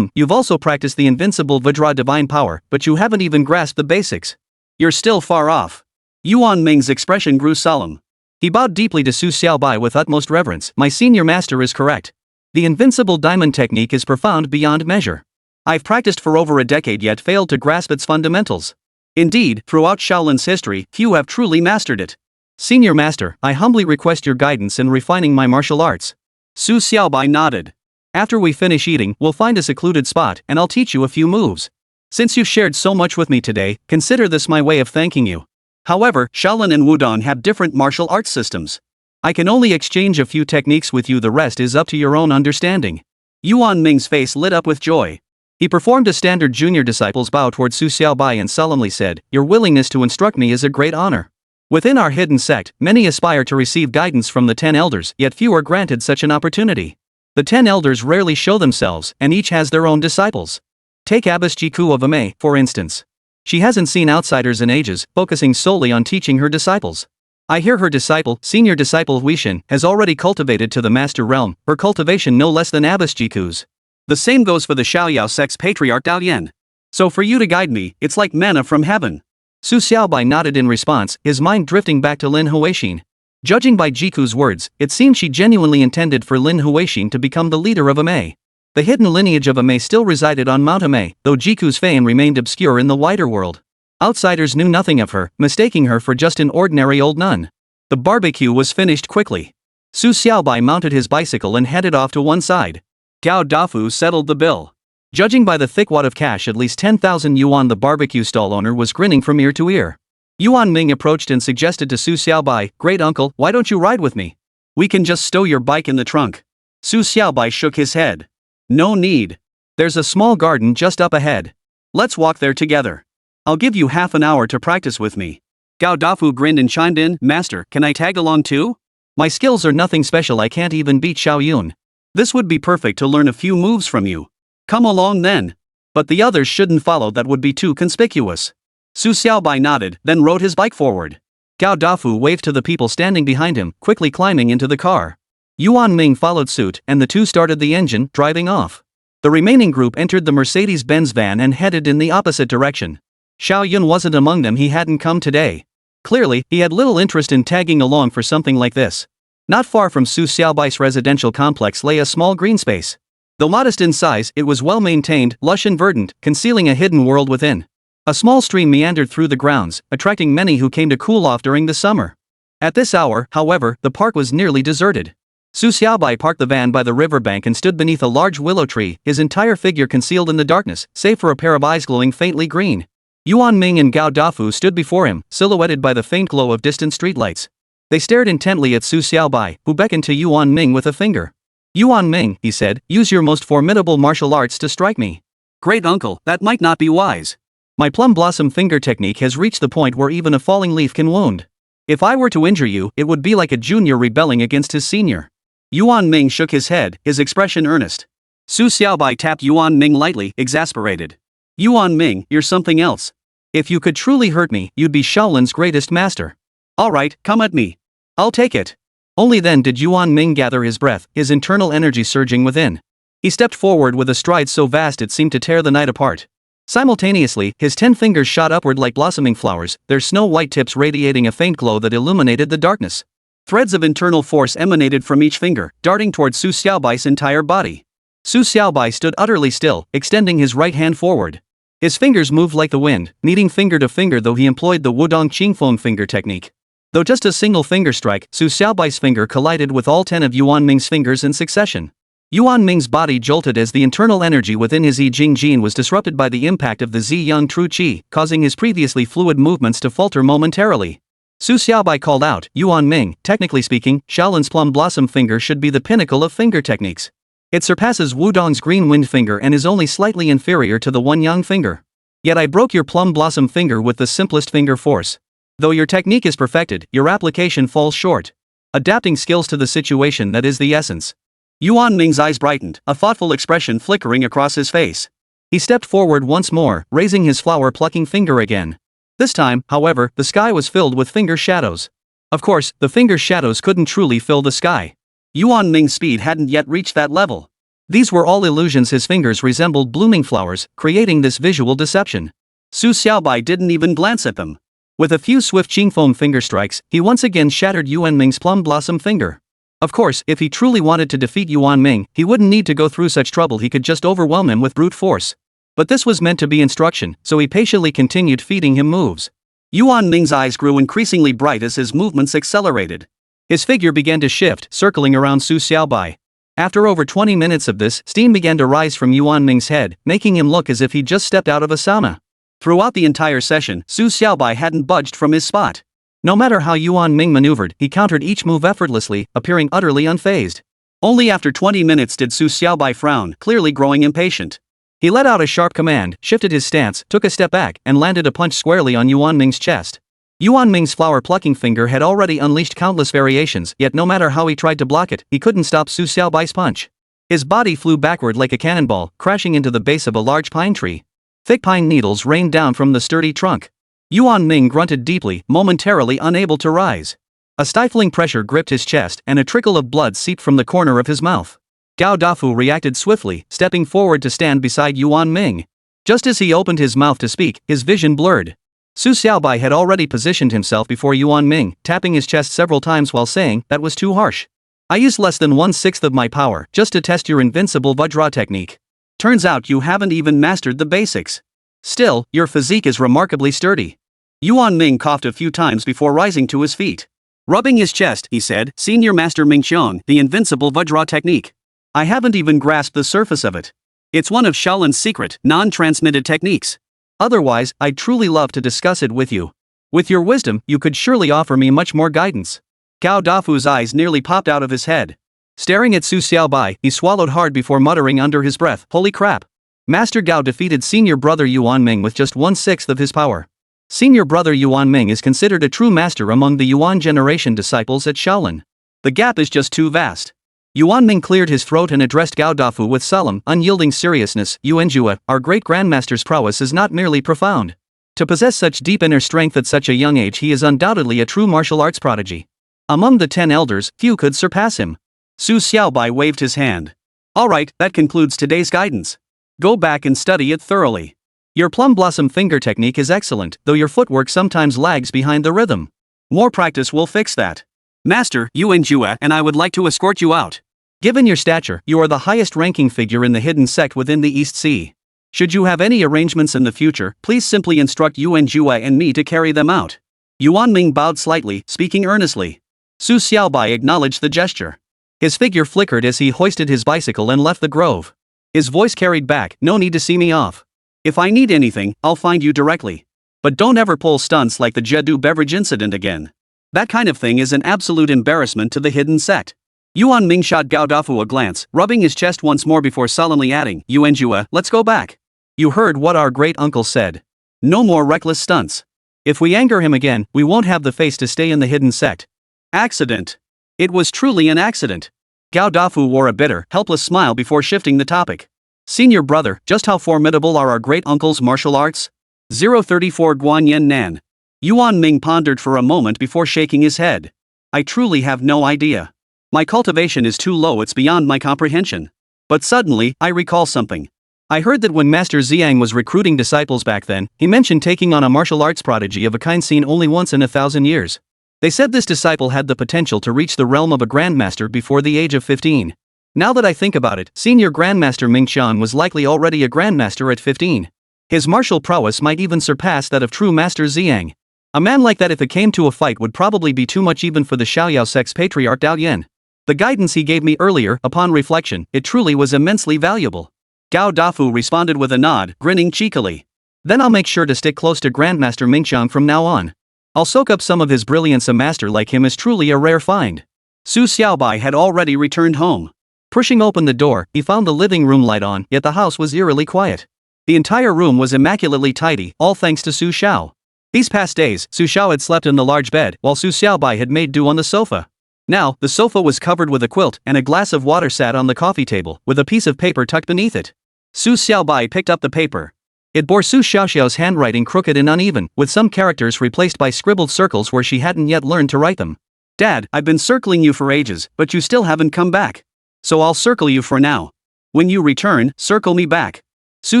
You've also practiced the invincible Vajra divine power, but you haven't even grasped the basics. You're still far off." Yuan Ming's expression grew solemn. He bowed deeply to Su Xiaobai with utmost reverence. My senior master is correct. The invincible diamond technique is profound beyond measure. I've practiced for over a decade yet failed to grasp its fundamentals. Indeed, throughout Shaolin's history, few have truly mastered it. Senior master, I humbly request your guidance in refining my martial arts. Su Xiaobai nodded. After we finish eating, we'll find a secluded spot and I'll teach you a few moves. Since you shared so much with me today, consider this my way of thanking you. However, Shaolin and Wudong have different martial arts systems. I can only exchange a few techniques with you, the rest is up to your own understanding. Yuan Ming's face lit up with joy. He performed a standard junior disciple's bow toward Su Xiaobai and solemnly said, Your willingness to instruct me is a great honor. Within our hidden sect, many aspire to receive guidance from the 10 elders, yet few are granted such an opportunity. The 10 elders rarely show themselves, and each has their own disciples. Take Abbess Jiku of Emei, for instance. She hasn't seen outsiders in ages, focusing solely on teaching her disciples. I hear her disciple, senior disciple Huixin, has already cultivated to the master realm, her cultivation no less than Abbess Jiku's. The same goes for the Xiaoyao sect's patriarch Dao Yan. So for you to guide me, it's like manna from heaven. Su Xiaobai nodded in response, his mind drifting back to Lin Huixin. Judging by Jiku's words, it seemed she genuinely intended for Lin Huixin to become the leader of Emei. The hidden lineage of Emei still resided on Mount Emei, though Jiku's fame remained obscure in the wider world. Outsiders knew nothing of her, mistaking her for just an ordinary old nun. The barbecue was finished quickly. Su Xiaobai mounted his bicycle and headed off to one side. Gao Dafu settled the bill. Judging by the thick wad of cash, at least 10,000 yuan, the barbecue stall owner was grinning from ear to ear. Yuan Ming approached and suggested to Su Xiaobai, Great uncle, why don't you ride with me? We can just stow your bike in the trunk. Su Xiaobai shook his head. No need. There's a small garden just up ahead. Let's walk there together. I'll give you half an hour to practice with me. Gao Dafu grinned and chimed in, Master, can I tag along too? My skills are nothing special, I can't even beat Xiao Yun. This would be perfect to learn a few moves from you. Come along then. But the others shouldn't follow, that would be too conspicuous. Su Xiaobai nodded, then rode his bike forward. Gao Dafu waved to the people standing behind him, quickly climbing into the car. Yuan Ming followed suit, and the two started the engine, driving off. The remaining group entered the Mercedes-Benz van and headed in the opposite direction. Xiao Yun wasn't among them, he hadn't come today. Clearly, he had little interest in tagging along for something like this. Not far from Su Xiaobai's residential complex lay a small green space. Though modest in size, it was well maintained, lush and verdant, concealing a hidden world within. A small stream meandered through the grounds, attracting many who came to cool off during the summer. At this hour, however, the park was nearly deserted. Su Xiaobai parked the van by the riverbank and stood beneath a large willow tree, his entire figure concealed in the darkness, save for a pair of eyes glowing faintly green. Yuan Ming and Gao Dafu stood before him, silhouetted by the faint glow of distant streetlights. They stared intently at Su Xiaobai, who beckoned to Yuan Ming with a finger. Yuan Ming, he said, use your most formidable martial arts to strike me. Great uncle, that might not be wise. My plum blossom finger technique has reached the point where even a falling leaf can wound. If I were to injure you, it would be like a junior rebelling against his senior. Yuan Ming shook his head, his expression earnest. Su Xiaobai tapped Yuan Ming lightly, exasperated. Yuan Ming, you're something else. If you could truly hurt me, you'd be Shaolin's greatest master. Alright, come at me. I'll take it. Only then did Yuan Ming gather his breath, his internal energy surging within. He stepped forward with a stride so vast it seemed to tear the night apart. Simultaneously, his 10 fingers shot upward like blossoming flowers, their snow-white tips radiating a faint glow that illuminated the darkness. Threads of internal force emanated from each finger, darting toward Su Xiaobai's entire body. Su Xiaobai stood utterly still, extending his right hand forward. His fingers moved like the wind, kneading finger to finger, though he employed the Wudong Qingfeng finger technique. Though just a single finger strike, Su Xiaobai's finger collided with all 10 of Yuan Ming's fingers in succession. Yuan Ming's body jolted as the internal energy within his I Jing Jin was disrupted by the impact of the Ziyang True Qi, causing his previously fluid movements to falter momentarily. Su Xiaobai called out, Yuan Ming, technically speaking, Shaolin's plum blossom finger should be the pinnacle of finger techniques. It surpasses Wudong's green wind finger and is only slightly inferior to the Yin-yang finger. Yet I broke your plum blossom finger with the simplest finger force. Though your technique is perfected, your application falls short. Adapting skills to the situation, that is the essence. Yuan Ming's eyes brightened, a thoughtful expression flickering across his face. He stepped forward once more, raising his flower-plucking finger again. This time, however, the sky was filled with finger shadows. Of course, the finger shadows couldn't truly fill the sky. Yuan Ming's speed hadn't yet reached that level. These were all illusions. His fingers resembled blooming flowers, creating this visual deception. Su Xiaobai didn't even glance at them. With a few swift Qingfeng finger strikes, he once again shattered Yuan Ming's plum blossom finger. Of course, if he truly wanted to defeat Yuan Ming, he wouldn't need to go through such trouble, he could just overwhelm him with brute force. But this was meant to be instruction, so he patiently continued feeding him moves. Yuan Ming's eyes grew increasingly bright as his movements accelerated. His figure began to shift, circling around Su Xiaobai. After over 20 minutes of this, steam began to rise from Yuan Ming's head, making him look as if he'd just stepped out of a sauna. Throughout the entire session, Su Xiaobai hadn't budged from his spot. No matter how Yuan Ming maneuvered, he countered each move effortlessly, appearing utterly unfazed. Only after 20 minutes did Su Xiaobai frown, clearly growing impatient. He let out a sharp command, shifted his stance, took a step back, and landed a punch squarely on Yuan Ming's chest. Yuan Ming's flower-plucking finger had already unleashed countless variations, yet no matter how he tried to block it, he couldn't stop Su Xiaobai's punch. His body flew backward like a cannonball, crashing into the base of a large pine tree. Thick pine needles rained down from the sturdy trunk. Yuan Ming grunted deeply, momentarily unable to rise. A stifling pressure gripped his chest, and a trickle of blood seeped from the corner of his mouth. Gao Dafu reacted swiftly, stepping forward to stand beside Yuan Ming. Just as he opened his mouth to speak, his vision blurred. Su Xiaobai had already positioned himself before Yuan Ming, tapping his chest several times while saying, "That was too harsh. I used less than 1/6 of my power, just to test your invincible Vajra technique. Turns out you haven't even mastered the basics. Still, your physique is remarkably sturdy." Yuan Ming coughed a few times before rising to his feet. Rubbing his chest, he said, "Senior Master Ming Qiong, the invincible Vajra technique. I haven't even grasped the surface of it. It's one of Shaolin's secret, non-transmitted techniques. Otherwise, I'd truly love to discuss it with you. With your wisdom, you could surely offer me much more guidance." Gao Dafu's eyes nearly popped out of his head. Staring at Su Xiaobai, he swallowed hard before muttering under his breath, "Holy crap. Master Gao defeated senior brother Yuan Ming with just 1/6 of his power. Senior brother Yuan Ming is considered a true master among the Yuan generation disciples at Shaolin. The gap is just too vast." Yuan Ming cleared his throat and addressed Gao Dafu with solemn, unyielding seriousness. "Yuanjue, our great grandmaster's prowess is not merely profound. To possess such deep inner strength at such a young age, he is undoubtedly a true martial arts prodigy. Among the 10 elders, few could surpass him." Su Xiaobai waved his hand. "Alright, that concludes today's guidance. Go back and study it thoroughly. Your plum blossom finger technique is excellent, though your footwork sometimes lags behind the rhythm. More practice will fix that. Master, Yuanjue and I would like to escort you out. Given your stature, you are the highest ranking figure in the hidden sect within the East Sea. Should you have any arrangements in the future, please simply instruct Yuanjue and me to carry them out." Yuan Ming bowed slightly, speaking earnestly. Su Xiaobai acknowledged the gesture. His figure flickered as he hoisted his bicycle and left the grove. His voice carried back, "No need to see me off. If I need anything, I'll find you directly. But don't ever pull stunts like the Jedu beverage incident again. That kind of thing is an absolute embarrassment to the hidden sect." Yuan Ming shot Gao Dafu a glance, rubbing his chest once more before solemnly adding, "Yuanjue, let's go back. You heard what our great uncle said. No more reckless stunts. If we anger him again, we won't have the face to stay in the hidden sect." Accident. It was truly an accident. Gao Dafu wore a bitter, helpless smile before shifting the topic. "Senior brother, just how formidable are our great uncle's martial arts?" 034 Guanyin Nan. Yuan Ming pondered for a moment before shaking his head. "I truly have no idea. My cultivation is too low, it's beyond my comprehension. But suddenly, I recall something. I heard that when Master Ziyang was recruiting disciples back then, he mentioned taking on a martial arts prodigy of a kind seen only once in 1,000 years. They said this disciple had the potential to reach the realm of a grandmaster before the age of 15. Now that I think about it, senior grandmaster Ming Qian was likely already a grandmaster at 15. His martial prowess might even surpass that of true Master Ziyang. A man like that, if it came to a fight, would probably be too much even for the Xiaoyao sect's patriarch Dao Yin. The guidance he gave me earlier, upon reflection, it truly was immensely valuable." Gao Dafu responded with a nod, grinning cheekily. "Then I'll make sure to stick close to Grandmaster Mingqiang from now on. I'll soak up some of his brilliance. A master like him is truly a rare find." Su Xiaobai had already returned home. Pushing open the door, he found the living room light on, yet the house was eerily quiet. The entire room was immaculately tidy, all thanks to Su Xiao. These past days, Su Xiao had slept in the large bed, while Su Xiaobai had made do on the sofa. Now, the sofa was covered with a quilt, and a glass of water sat on the coffee table, with a piece of paper tucked beneath it. Su Xiaobai picked up the paper. It bore Su Xiaoxiao's handwriting, crooked and uneven, with some characters replaced by scribbled circles where she hadn't yet learned to write them. "Dad, I've been circling you for ages, but you still haven't come back. So I'll circle you for now. When you return, circle me back." Su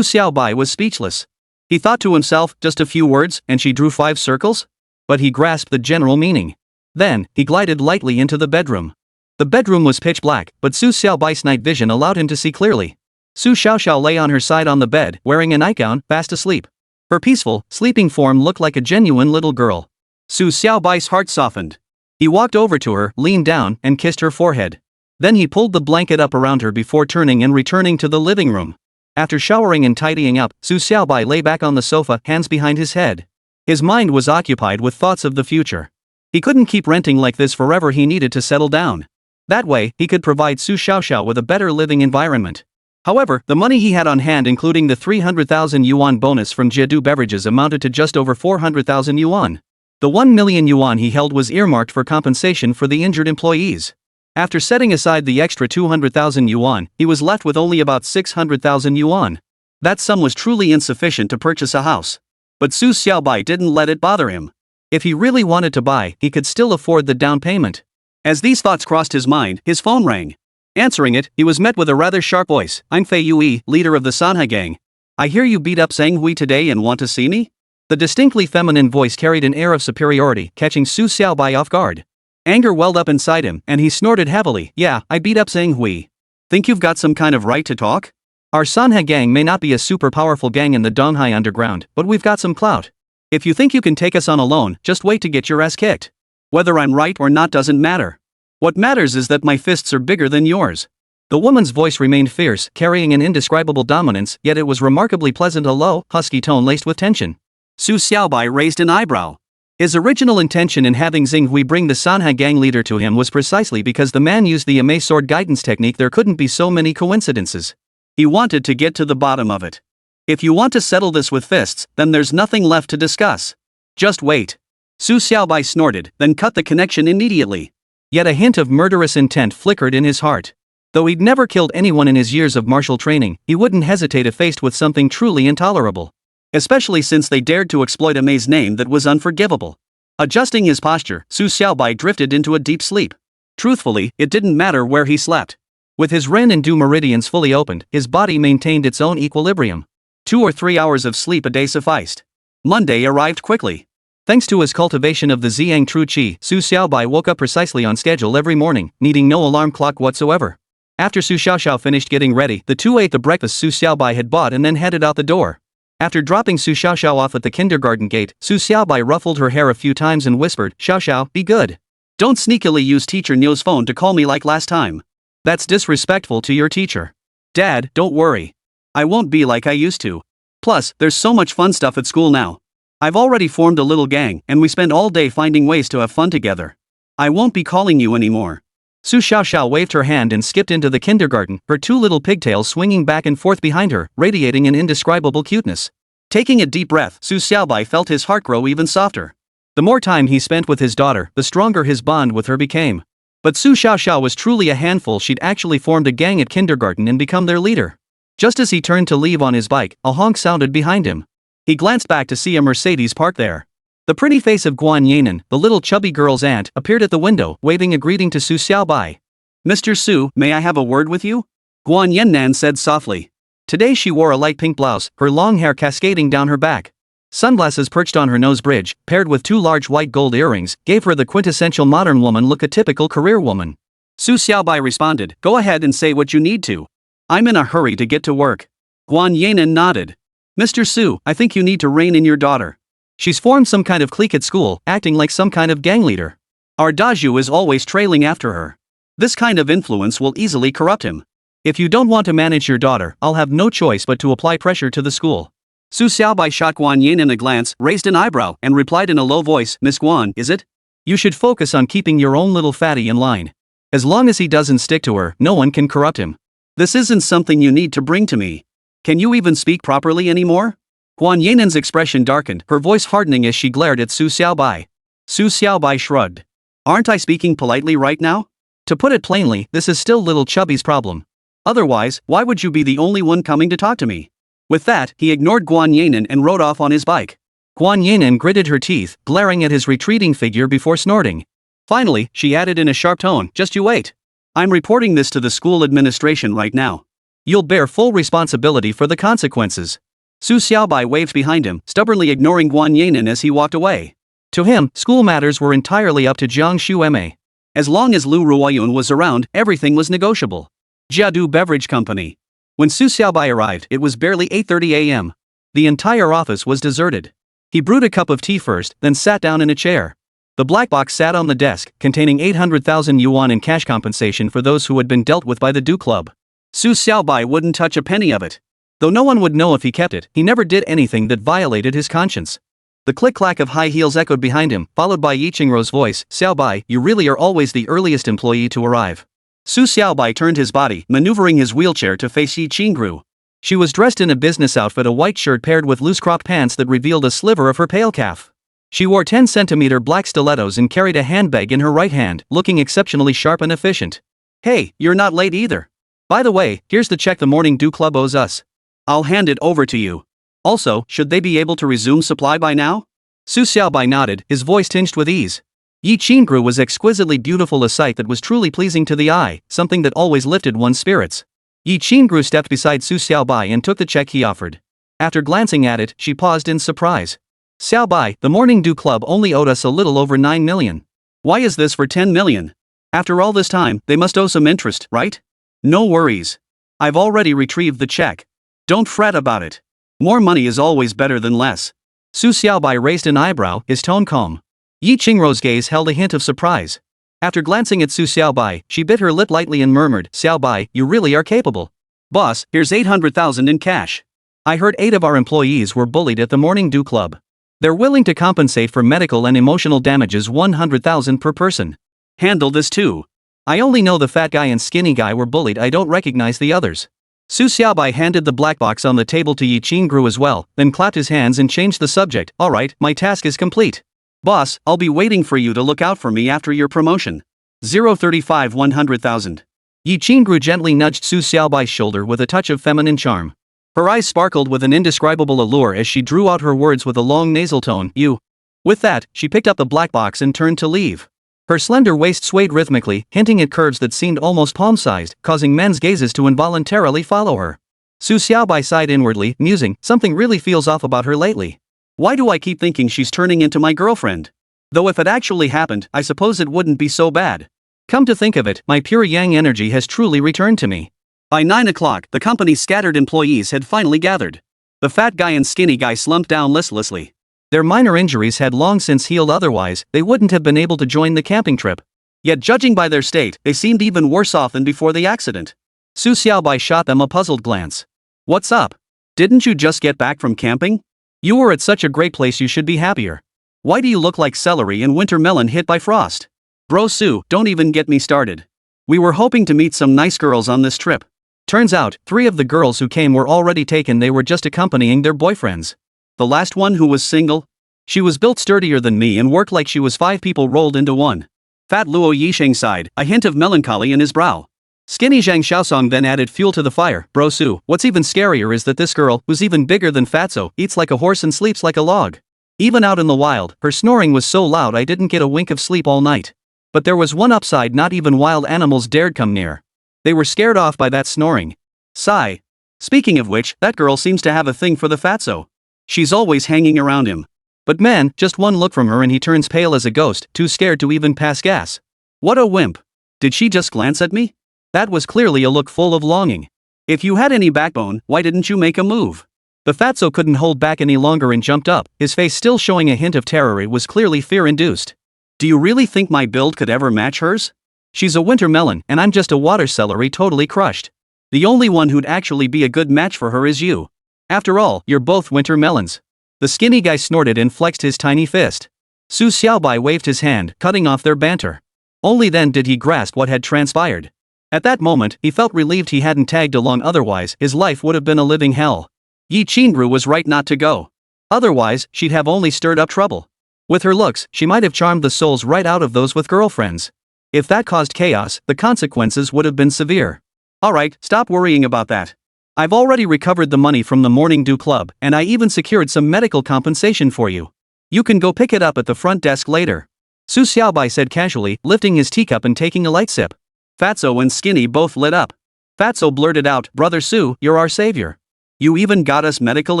Xiaobai was speechless. He thought to himself, just a few words, and she drew 5 circles? but he grasped the general meaning. Then, he glided lightly into the bedroom. The bedroom was pitch black, but Su Xiaobai's night vision allowed him to see clearly. Su Xiaoxiao lay on her side on the bed, wearing a nightgown, fast asleep. Her peaceful, sleeping form looked like a genuine little girl. Su Xiaobai's heart softened. He walked over to her, leaned down, and kissed her forehead. Then he pulled the blanket up around her before turning and returning to the living room. After showering and tidying up, Su Xiaobai lay back on the sofa, hands behind his head. His mind was occupied with thoughts of the future. He couldn't keep renting like this forever, he needed to settle down. That way, he could provide Su Xiaoxiao with a better living environment. However, the money he had on hand, including the 300,000 yuan bonus from Jiadu Beverages, amounted to just over 400,000 yuan. The 1 million yuan he held was earmarked for compensation for the injured employees. After setting aside the extra 200,000 yuan, he was left with only about 600,000 yuan. That sum was truly insufficient to purchase a house. But Su Xiaobai didn't let it bother him. If he really wanted to buy, he could still afford the down payment. As these thoughts crossed his mind, his phone rang. Answering it, he was met with a rather sharp voice. "I'm Fei Yui, leader of the Sanha gang. I hear you beat up Zhang Hui today and want to see me?" The distinctly feminine voice carried an air of superiority, catching Su Xiaobai off guard. Anger welled up inside him, and he snorted heavily. "Yeah, I beat up Zhang Hui. Think you've got some kind of right to talk? Our Sanha gang may not be a super powerful gang in the Donghai underground, but we've got some clout. If you think you can take us on alone, just wait to get your ass kicked. Whether I'm right or not doesn't matter. What matters is that my fists are bigger than yours." The woman's voice remained fierce, carrying an indescribable dominance, yet it was remarkably pleasant, a low, husky tone laced with tension. Su Xiaobai raised an eyebrow. His original intention in having Zhang Hui bring the Sanha gang leader to him was precisely because the man used the Emei sword guidance technique. There couldn't be so many coincidences. He wanted to get to the bottom of it. If you want to settle this with fists, then there's nothing left to discuss. Just wait. Su Xiaobai snorted, then cut the connection immediately. Yet a hint of murderous intent flickered in his heart. Though he'd never killed anyone in his years of martial training, he wouldn't hesitate if faced with something truly intolerable. Especially since they dared to exploit Emei's name, that was unforgivable. Adjusting his posture, Su Xiaobai drifted into a deep sleep. Truthfully, it didn't matter where he slept. With his Ren and Du meridians fully opened, his body maintained its own equilibrium. 2 or 3 hours of sleep a day sufficed. Monday arrived quickly. Thanks to his cultivation of the Ziyang True Qi, Su Xiaobai woke up precisely on schedule every morning, needing no alarm clock whatsoever. After Su Xiaoxiao finished getting ready, the two ate the breakfast Su Xiaobai had bought and then headed out the door. After dropping Su Xiaoxiao off at the kindergarten gate, Su Xiaobai ruffled her hair a few times and whispered, "Xiaoxiao, be good. Don't sneakily use Teacher Nio's phone to call me like last time. That's disrespectful to your teacher." "Dad, don't worry. I won't be like I used to. Plus, there's so much fun stuff at school now. I've already formed a little gang, and we spend all day finding ways to have fun together. I won't be calling you anymore." Su Xiaoxiao waved her hand and skipped into the kindergarten, her two little pigtails swinging back and forth behind her, radiating an indescribable cuteness. Taking a deep breath, Su Xiaobai felt his heart grow even softer. The more time he spent with his daughter, the stronger his bond with her became. But Su Xiaoxiao was truly a handful. She'd actually formed a gang at kindergarten and become their leader. Just as he turned to leave on his bike, a honk sounded behind him. He glanced back to see a Mercedes parked there. The pretty face of Guan Yanan, the little chubby girl's aunt, appeared at the window, waving a greeting to Su Xiaobai. "Mr. Su, may I have a word with you?" Guan Yanan said softly. Today she wore a light pink blouse, her long hair cascading down her back. Sunglasses perched on her nose bridge, paired with 2 large white gold earrings, gave her the quintessential modern woman look, a typical career woman. Su Xiaobai responded, "Go ahead and say what you need to. I'm in a hurry to get to work." Guan Yanan nodded. "Mr. Su, I think you need to rein in your daughter. She's formed some kind of clique at school, acting like some kind of gang leader. Our Daju is always trailing after her. This kind of influence will easily corrupt him. If you don't want to manage your daughter, I'll have no choice but to apply pressure to the school." Su Xiaobai shot Guan Yanan a glance, raised an eyebrow, and replied in a low voice, "Miss Guan, is it? You should focus on keeping your own little fatty in line. As long as he doesn't stick to her, no one can corrupt him. This isn't something you need to bring to me. Can you even speak properly anymore?" Guan Yanan's expression darkened, her voice hardening as she glared at Su Xiaobai. Su Xiaobai shrugged. "Aren't I speaking politely right now? To put it plainly, this is still little Chubby's problem. Otherwise, why would you be the only one coming to talk to me?" With that, he ignored Guan Yanan and rode off on his bike. Guan Yanan gritted her teeth, glaring at his retreating figure before snorting. Finally, she added in a sharp tone, "Just you wait. I'm reporting this to the school administration right now. You'll bear full responsibility for the consequences." Su Xiaobai waved behind him, stubbornly ignoring Guan Yanan as he walked away. To him, school matters were entirely up to Jiangsu Emei. As long as Lu Ruoyun was around, everything was negotiable. Jiadu Beverage Company. When Su Xiaobai arrived, it was barely 8:30 a.m. The entire office was deserted. He brewed a cup of tea first, then sat down in a chair. The black box sat on the desk, containing 800,000 yuan in cash compensation for those who had been dealt with by the Du Club. Su Xiaobai wouldn't touch a penny of it. Though no one would know if he kept it, he never did anything that violated his conscience. The click-clack of high heels echoed behind him, followed by Yi Qingrou's voice, "Xiaobai, you really are always the earliest employee to arrive." Su Xiaobai turned his body, maneuvering his wheelchair to face Yi Qingru. She was dressed in a business outfit, a white shirt paired with loose-cropped pants that revealed a sliver of her pale calf. She wore 10-centimeter black stilettos and carried a handbag in her right hand, looking exceptionally sharp and efficient. "Hey, you're not late either. By the way, here's the check the Morning Dew Club owes us. I'll hand it over to you. Also, should they be able to resume supply by now?" Su Xiaobai nodded, his voice tinged with ease. Yi Qingru was exquisitely beautiful, a sight that was truly pleasing to the eye, something that always lifted one's spirits. Yi Qingru stepped beside Su Xiaobai and took the check he offered. After glancing at it, she paused in surprise. "Xiaobai, the Morning Dew Club only owed us a little over 9 million. Why is this for 10 million? After all this time, they must owe some interest, right?" "No worries. I've already retrieved the check. Don't fret about it. More money is always better than less." Su Xiaobai raised an eyebrow, his tone calm. Yi Qingrou's gaze held a hint of surprise. After glancing at Su Xiaobai, she bit her lip lightly and murmured, "Xiaobai, you really are capable. Boss, here's 800,000 in cash. I heard 8 of our employees were bullied at the Morning Dew Club. They're willing to compensate for medical and emotional damages, 100,000 per person. Handle this too. I only know the fat guy and skinny guy were bullied, I don't recognize the others." Su Xiaobai handed the black box on the table to Yi Qingru as well, then clapped his hands and changed the subject. "Alright, my task is complete. Boss, I'll be waiting for you to look out for me after your promotion. 035 100,000. Yi Qingru gently nudged Su Xiaobai's shoulder with a touch of feminine charm. Her eyes sparkled with an indescribable allure as she drew out her words with a long nasal tone, "You." With that, she picked up the black box and turned to leave. Her slender waist swayed rhythmically, hinting at curves that seemed almost palm-sized, causing men's gazes to involuntarily follow her. Su Xiaobai sighed inwardly, musing, something really feels off about her lately. Why do I keep thinking she's turning into my girlfriend? Though if it actually happened, I suppose it wouldn't be so bad. Come to think of it, my pure yang energy has truly returned to me. By 9 o'clock, the company's scattered employees had finally gathered. The fat guy and skinny guy slumped down listlessly. Their minor injuries had long since healed, otherwise, they wouldn't have been able to join the camping trip. Yet judging by their state, they seemed even worse off than before the accident. Su Xiaobai shot them a puzzled glance. "What's up? Didn't you just get back from camping? You were at such a great place, you should be happier. Why do you look like celery and winter melon hit by frost? Bro Su, don't even get me started. We were hoping to meet some nice girls on this trip. Turns out, 3 of the girls who came were already taken, they were just accompanying their boyfriends. The last one, who was single? She was built sturdier than me and worked like she was 5 people rolled into one." Fat Luo Yixing sighed, a hint of melancholy in his brow. Skinny Zhang Xiaosong then added fuel to the fire. "Bro Su, what's even scarier is that this girl, who's even bigger than Fatso, eats like a horse and sleeps like a log. Even out in the wild, her snoring was so loud I didn't get a wink of sleep all night. But there was one upside, not even wild animals dared come near. They were scared off by that snoring." Sigh. Speaking of which, that girl seems to have a thing for the Fatso. She's always hanging around him. But man, just one look from her and he turns pale as a ghost, too scared to even pass gas. What a wimp. Did she just glance at me? That was clearly a look full of longing. If you had any backbone, why didn't you make a move? The Fatso couldn't hold back any longer and jumped up, his face still showing a hint of terror. It was clearly fear-induced. "Do you really think my build could ever match hers? She's a winter melon, and I'm just a water celery totally crushed. The only one who'd actually be a good match for her is you. After all, you're both winter melons." The skinny guy snorted and flexed his tiny fist. Su Xiaobai waved his hand, cutting off their banter. Only then did he grasp what had transpired. At that moment, he felt relieved he hadn't tagged along, otherwise his life would have been a living hell. Yi Qingru was right not to go. Otherwise, she'd have only stirred up trouble. With her looks, she might have charmed the souls right out of those with girlfriends. If that caused chaos, the consequences would have been severe. "Alright, stop worrying about that. I've already recovered the money from the Morning Dew Club, and I even secured some medical compensation for you. You can go pick it up at the front desk later." Su Xiaobai said casually, lifting his teacup and taking a light sip. Fatso and Skinny both lit up. Fatso blurted out, "Brother Su, you're our savior. You even got us medical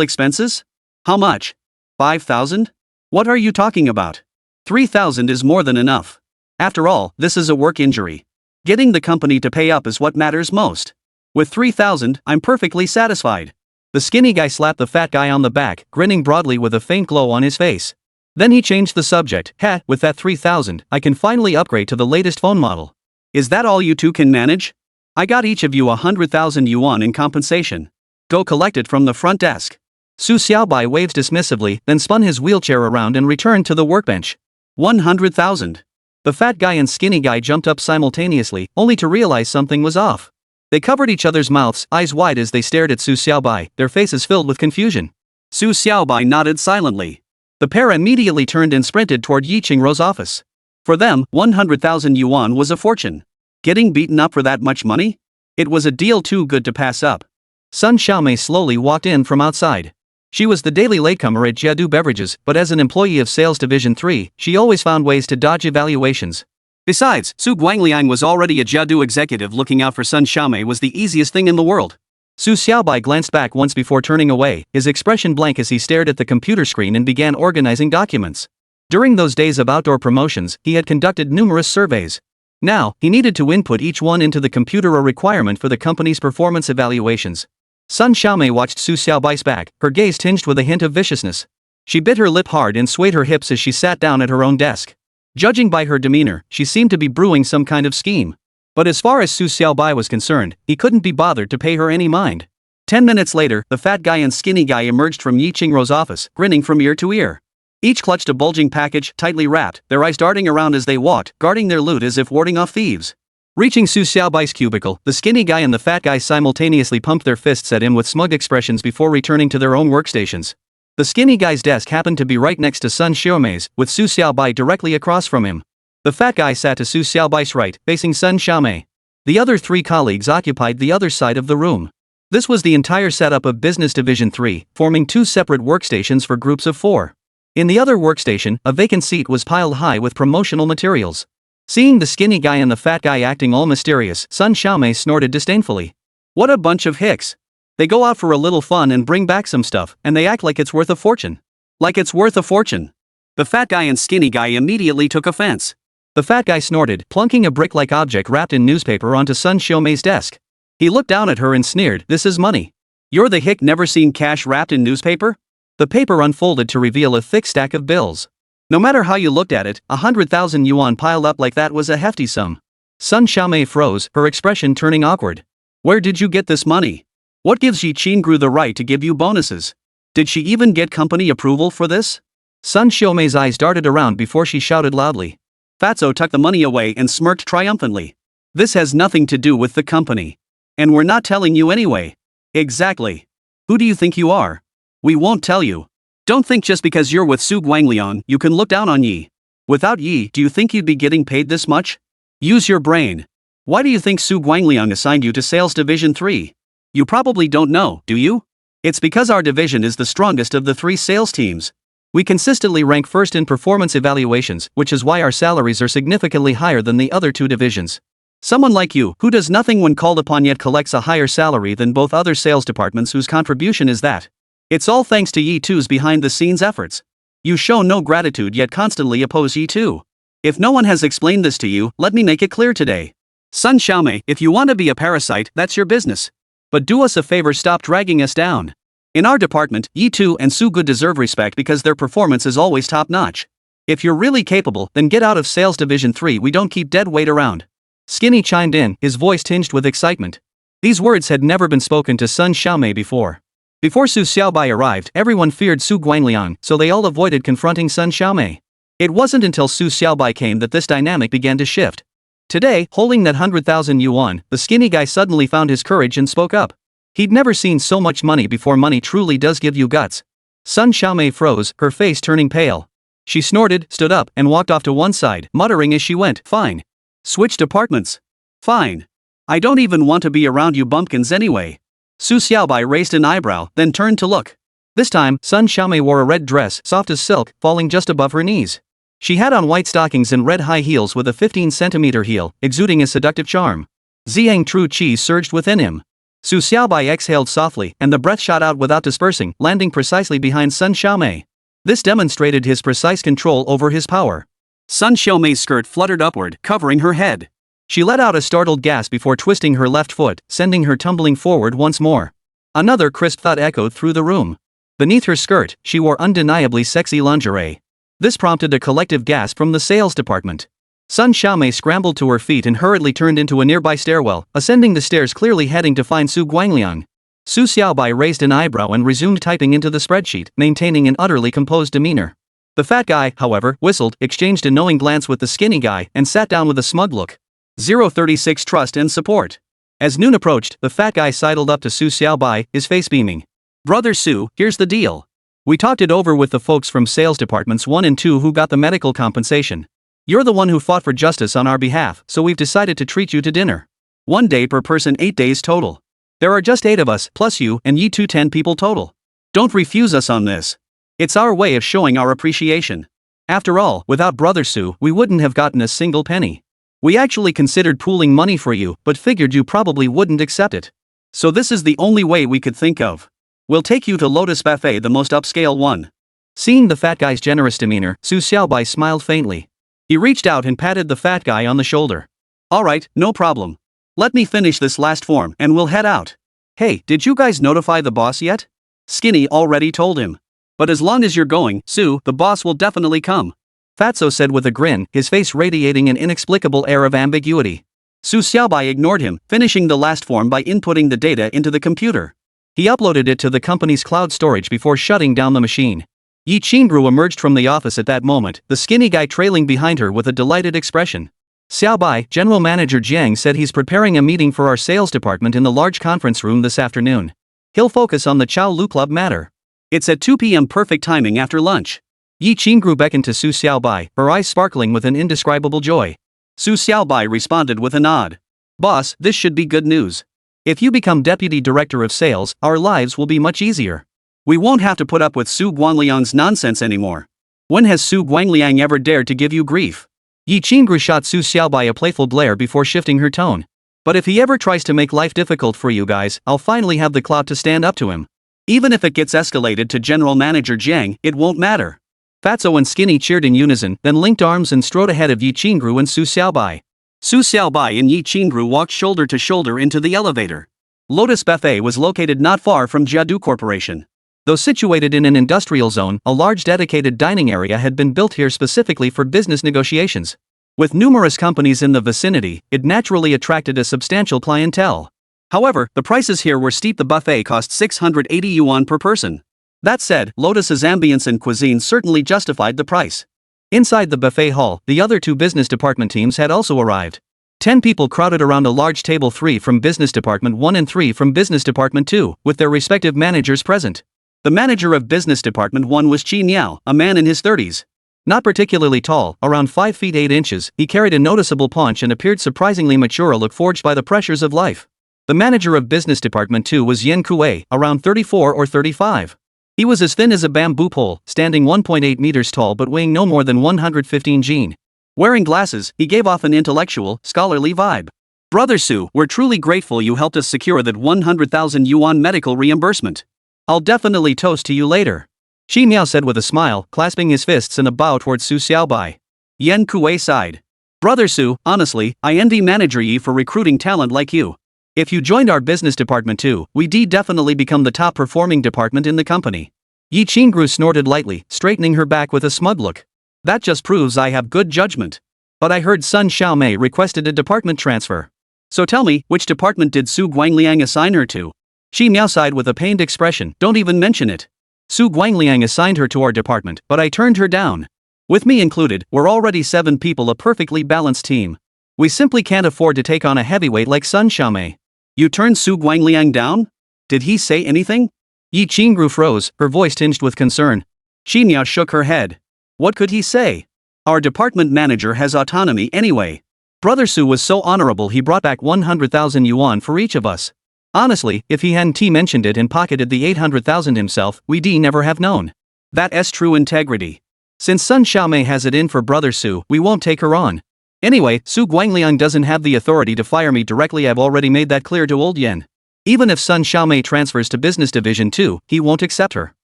expenses? How much? 5,000? What are you talking about? 3,000 is more than enough. After all, this is a work injury. Getting the company to pay up is what matters most. With 3,000, I'm perfectly satisfied. The skinny guy slapped the fat guy on the back, grinning broadly with a faint glow on his face. Then he changed the subject. With that 3,000, I can finally upgrade to the latest phone model. Is that all you two can manage? I got each of you 100,000 yuan in compensation. Go collect it from the front desk. Su Xiaobai waves dismissively, then spun his wheelchair around and returned to the workbench. 100,000. The fat guy and skinny guy jumped up simultaneously, only to realize something was off. They covered each other's mouths, eyes wide as they stared at Su Xiaobai, their faces filled with confusion. Su Xiaobai nodded silently. The pair immediately turned and sprinted toward Yi Qingrou's office. For them, 100,000 yuan was a fortune. Getting beaten up for that much money? It was a deal too good to pass up. Sun Xiaomei slowly walked in from outside. She was the daily latecomer at Jiadu Beverages, but as an employee of Sales Division 3, she always found ways to dodge evaluations. Besides, Su Guangliang was already a Jiadu executive. Looking out for Sun Xiaomei was the easiest thing in the world. Su Xiaobai glanced back once before turning away, his expression blank as he stared at the computer screen and began organizing documents. During those days of outdoor promotions, he had conducted numerous surveys. Now, he needed to input each one into the computer, a requirement for the company's performance evaluations. Sun Xiaomei watched Su Xiaobai's back, her gaze tinged with a hint of viciousness. She bit her lip hard and swayed her hips as she sat down at her own desk. Judging by her demeanor, she seemed to be brewing some kind of scheme. But as far as Su Xiaobai was concerned, he couldn't be bothered to pay her any mind. 10 minutes later, the fat guy and skinny guy emerged from Yi Qingrou's office, grinning from ear to ear. Each clutched a bulging package, tightly wrapped, their eyes darting around as they walked, guarding their loot as if warding off thieves. Reaching Su Xiaobai's cubicle, the skinny guy and the fat guy simultaneously pumped their fists at him with smug expressions before returning to their own workstations. The skinny guy's desk happened to be right next to Sun Xiaomei's, with Su Xiaobai directly across from him. The fat guy sat to Su Xiaobai's right, facing Sun Xiaomei. The other three colleagues occupied the other side of the room. This was the entire setup of Business Division 3, forming two separate workstations for groups of 4. In the other workstation, a vacant seat was piled high with promotional materials. Seeing the skinny guy and the fat guy acting all mysterious, Sun Xiaomei snorted disdainfully. What a bunch of hicks. They go out for a little fun and bring back some stuff, and they act like it's worth a fortune. Like it's worth a fortune. The fat guy and skinny guy immediately took offense. The fat guy snorted, plunking a brick-like object wrapped in newspaper onto Sun Xiaomei's desk. He looked down at her and sneered, "This is money. You're the hick never seen cash wrapped in newspaper?" The paper unfolded to reveal a thick stack of bills. No matter how you looked at it, 100,000 yuan piled up like that was a hefty sum. Sun Xiaomei froze, her expression turning awkward. Where did you get this money? What gives Yi Qingru the right to give you bonuses? Did she even get company approval for this? Sun Xiaomei's eyes darted around before she shouted loudly. Fatso tucked the money away and smirked triumphantly. This has nothing to do with the company. And we're not telling you anyway. Exactly. Who do you think you are? We won't tell you. Don't think just because you're with Su Guangliang you can look down on Yi. Without Yi, do you think you'd be getting paid this much? Use your brain. Why do you think Su Guangliang assigned you to Sales Division 3? You probably don't know, do you? It's because our division is the strongest of the 3 sales teams. We consistently rank first in performance evaluations, which is why our salaries are significantly higher than the other 2 divisions. Someone like you, who does nothing when called upon yet collects a higher salary than both other sales departments whose contribution is that. It's all thanks to Yi 2's behind-the-scenes efforts. You show no gratitude yet constantly oppose Yi 2. If no one has explained this to you, let me make it clear today. Sun Xiaomei, if you want to be a parasite, that's your business. But do us a favor, stop dragging us down. In our department, Yi 2 and Su Good deserve respect because their performance is always top-notch. If you're really capable, then get out of Sales Division 3, we don't keep dead weight around. Skinny chimed in, his voice tinged with excitement. These words had never been spoken to Sun Xiaomei before. Before Su Xiaobai arrived, everyone feared Su Guangliang, so they all avoided confronting Sun Xiaomei. It wasn't until Su Xiaobai came that this dynamic began to shift. Today, holding that 100,000 yuan, the skinny guy suddenly found his courage and spoke up. He'd never seen so much money before. Money truly does give you guts. Sun Xiaomei froze, her face turning pale. She snorted, stood up, and walked off to one side, muttering as she went, "Fine. Switch departments. Fine. I don't even want to be around you bumpkins anyway." Su Xiaobai raised an eyebrow, then turned to look. This time, Sun Xiaomei wore a red dress, soft as silk, falling just above her knees. She had on white stockings and red high heels with a 15-centimeter heel, exuding a seductive charm. Ziyang True Qi surged within him. Su Xiaobai exhaled softly, and the breath shot out without dispersing, landing precisely behind Sun Xiaomei. This demonstrated his precise control over his power. Sun Xiaomei's skirt fluttered upward, covering her head. She let out a startled gasp before twisting her left foot, sending her tumbling forward once more. Another crisp thud echoed through the room. Beneath her skirt, she wore undeniably sexy lingerie. This prompted a collective gasp from the sales department. Sun Xiaomei scrambled to her feet and hurriedly turned into a nearby stairwell, ascending the stairs clearly heading to find Su Guangliang. Su Xiaobai raised an eyebrow and resumed typing into the spreadsheet, maintaining an utterly composed demeanor. The fat guy, however, whistled, exchanged a knowing glance with the skinny guy, and sat down with a smug look. 036 Trust and Support. As noon approached, the fat guy sidled up to Su Xiaobai, his face beaming. Brother Su, here's the deal. We talked it over with the folks from sales departments 1 and 2 who got the medical compensation. You're the one who fought for justice on our behalf, so we've decided to treat you to dinner. 1 day per person, 8 days total. There are just 8 of us, plus you, and ye 10 people total. Don't refuse us on this. It's our way of showing our appreciation. After all, without Brother Su, we wouldn't have gotten a single penny. We actually considered pooling money for you, but figured you probably wouldn't accept it. So this is the only way we could think of. We'll take you to Lotus Buffet, the most upscale one. Seeing the fat guy's generous demeanor, Su Xiaobai smiled faintly. He reached out and patted the fat guy on the shoulder. Alright, no problem. Let me finish this last form and we'll head out. Hey, did you guys notify the boss yet? Skinny already told him. But as long as you're going, Su, the boss will definitely come. Fatso said with a grin, his face radiating an inexplicable air of ambiguity. Su Xiaobai ignored him, finishing the last form by inputting the data into the computer. He uploaded it to the company's cloud storage before shutting down the machine. Yi Qingru emerged from the office at that moment, the skinny guy trailing behind her with a delighted expression. Xiaobai, General Manager Jiang said he's preparing a meeting for our sales department in the large conference room this afternoon. He'll focus on the Chao Lu Club matter. It's at 2 p.m. perfect timing after lunch. Yi Qingru beckoned to Su Xiaobai, her eyes sparkling with an indescribable joy. Su Xiaobai responded with a nod. Boss, this should be good news. If you become Deputy Director of Sales, our lives will be much easier. We won't have to put up with Su Guangliang's nonsense anymore. When has Su Guangliang ever dared to give you grief? Yi Qingru shot Su Xiaobai a playful glare before shifting her tone. But if he ever tries to make life difficult for you guys, I'll finally have the clout to stand up to him. Even if it gets escalated to General Manager Jiang, it won't matter. Fatso and Skinny cheered in unison, then linked arms and strode ahead of Yi Qingru and Su Xiaobai. Su Xiaobai and Yi Qingru walked shoulder to shoulder into the elevator. Lotus Buffet was located not far from Jiadu Corporation. Though situated in an industrial zone, a large dedicated dining area had been built here specifically for business negotiations. With numerous companies in the vicinity, it naturally attracted a substantial clientele. However, the prices here were steep. The buffet cost 680 yuan per person. That said, Lotus's ambience and cuisine certainly justified the price. Inside the buffet hall, the other 2 business department teams had also arrived. 10 people crowded around a large table, 3 from Business Department 1 and 3 from Business Department 2, with their respective managers present. The manager of Business Department 1 was Qi Niao, a man in his 30s. Not particularly tall, around 5 feet 8 inches, he carried a noticeable paunch and appeared surprisingly mature, a look forged by the pressures of life. The manager of Business Department 2 was Yen Kuei, around 34 or 35. He was as thin as a bamboo pole, standing 1.8 meters tall but weighing no more than 115 jin. Wearing glasses, he gave off an intellectual, scholarly vibe. Brother Su, we're truly grateful you helped us secure that 100,000 yuan medical reimbursement. I'll definitely toast to you later. Xi Miao said with a smile, clasping his fists in a bow towards Su Xiaobai. Yen Kuei sighed. Brother Su, honestly, I envy Manager Yi for recruiting talent like you. If you joined our business department too, we'd definitely become the top performing department in the company. Yi Qingru snorted lightly, straightening her back with a smug look. That just proves I have good judgment. But I heard Sun Xiaomei requested a department transfer. So tell me, which department did Su Guangliang assign her to? Xi Miao sighed with a pained expression. Don't even mention it. Su Guangliang assigned her to our department, but I turned her down. With me included, we're already 7 people, a perfectly balanced team. We simply can't afford to take on a heavyweight like Sun Xiaomei. You turned Su Guangliang down? Did he say anything? Yi Qingru froze, her voice tinged with concern. Xi Miao shook her head. What could he say? Our department manager has autonomy anyway. Brother Su was so honorable he brought back 100,000 yuan for each of us. Honestly, if he hadn't mentioned it and pocketed the 800,000 himself, we'd never have known. That's true integrity. Since Sun Xiaomei has it in for Brother Su, we won't take her on. Anyway, Su Guangliang doesn't have the authority to fire me directly. I've already made that clear to old Yen. Even if Sun Xiaomei transfers to Business Division 2, he won't accept her.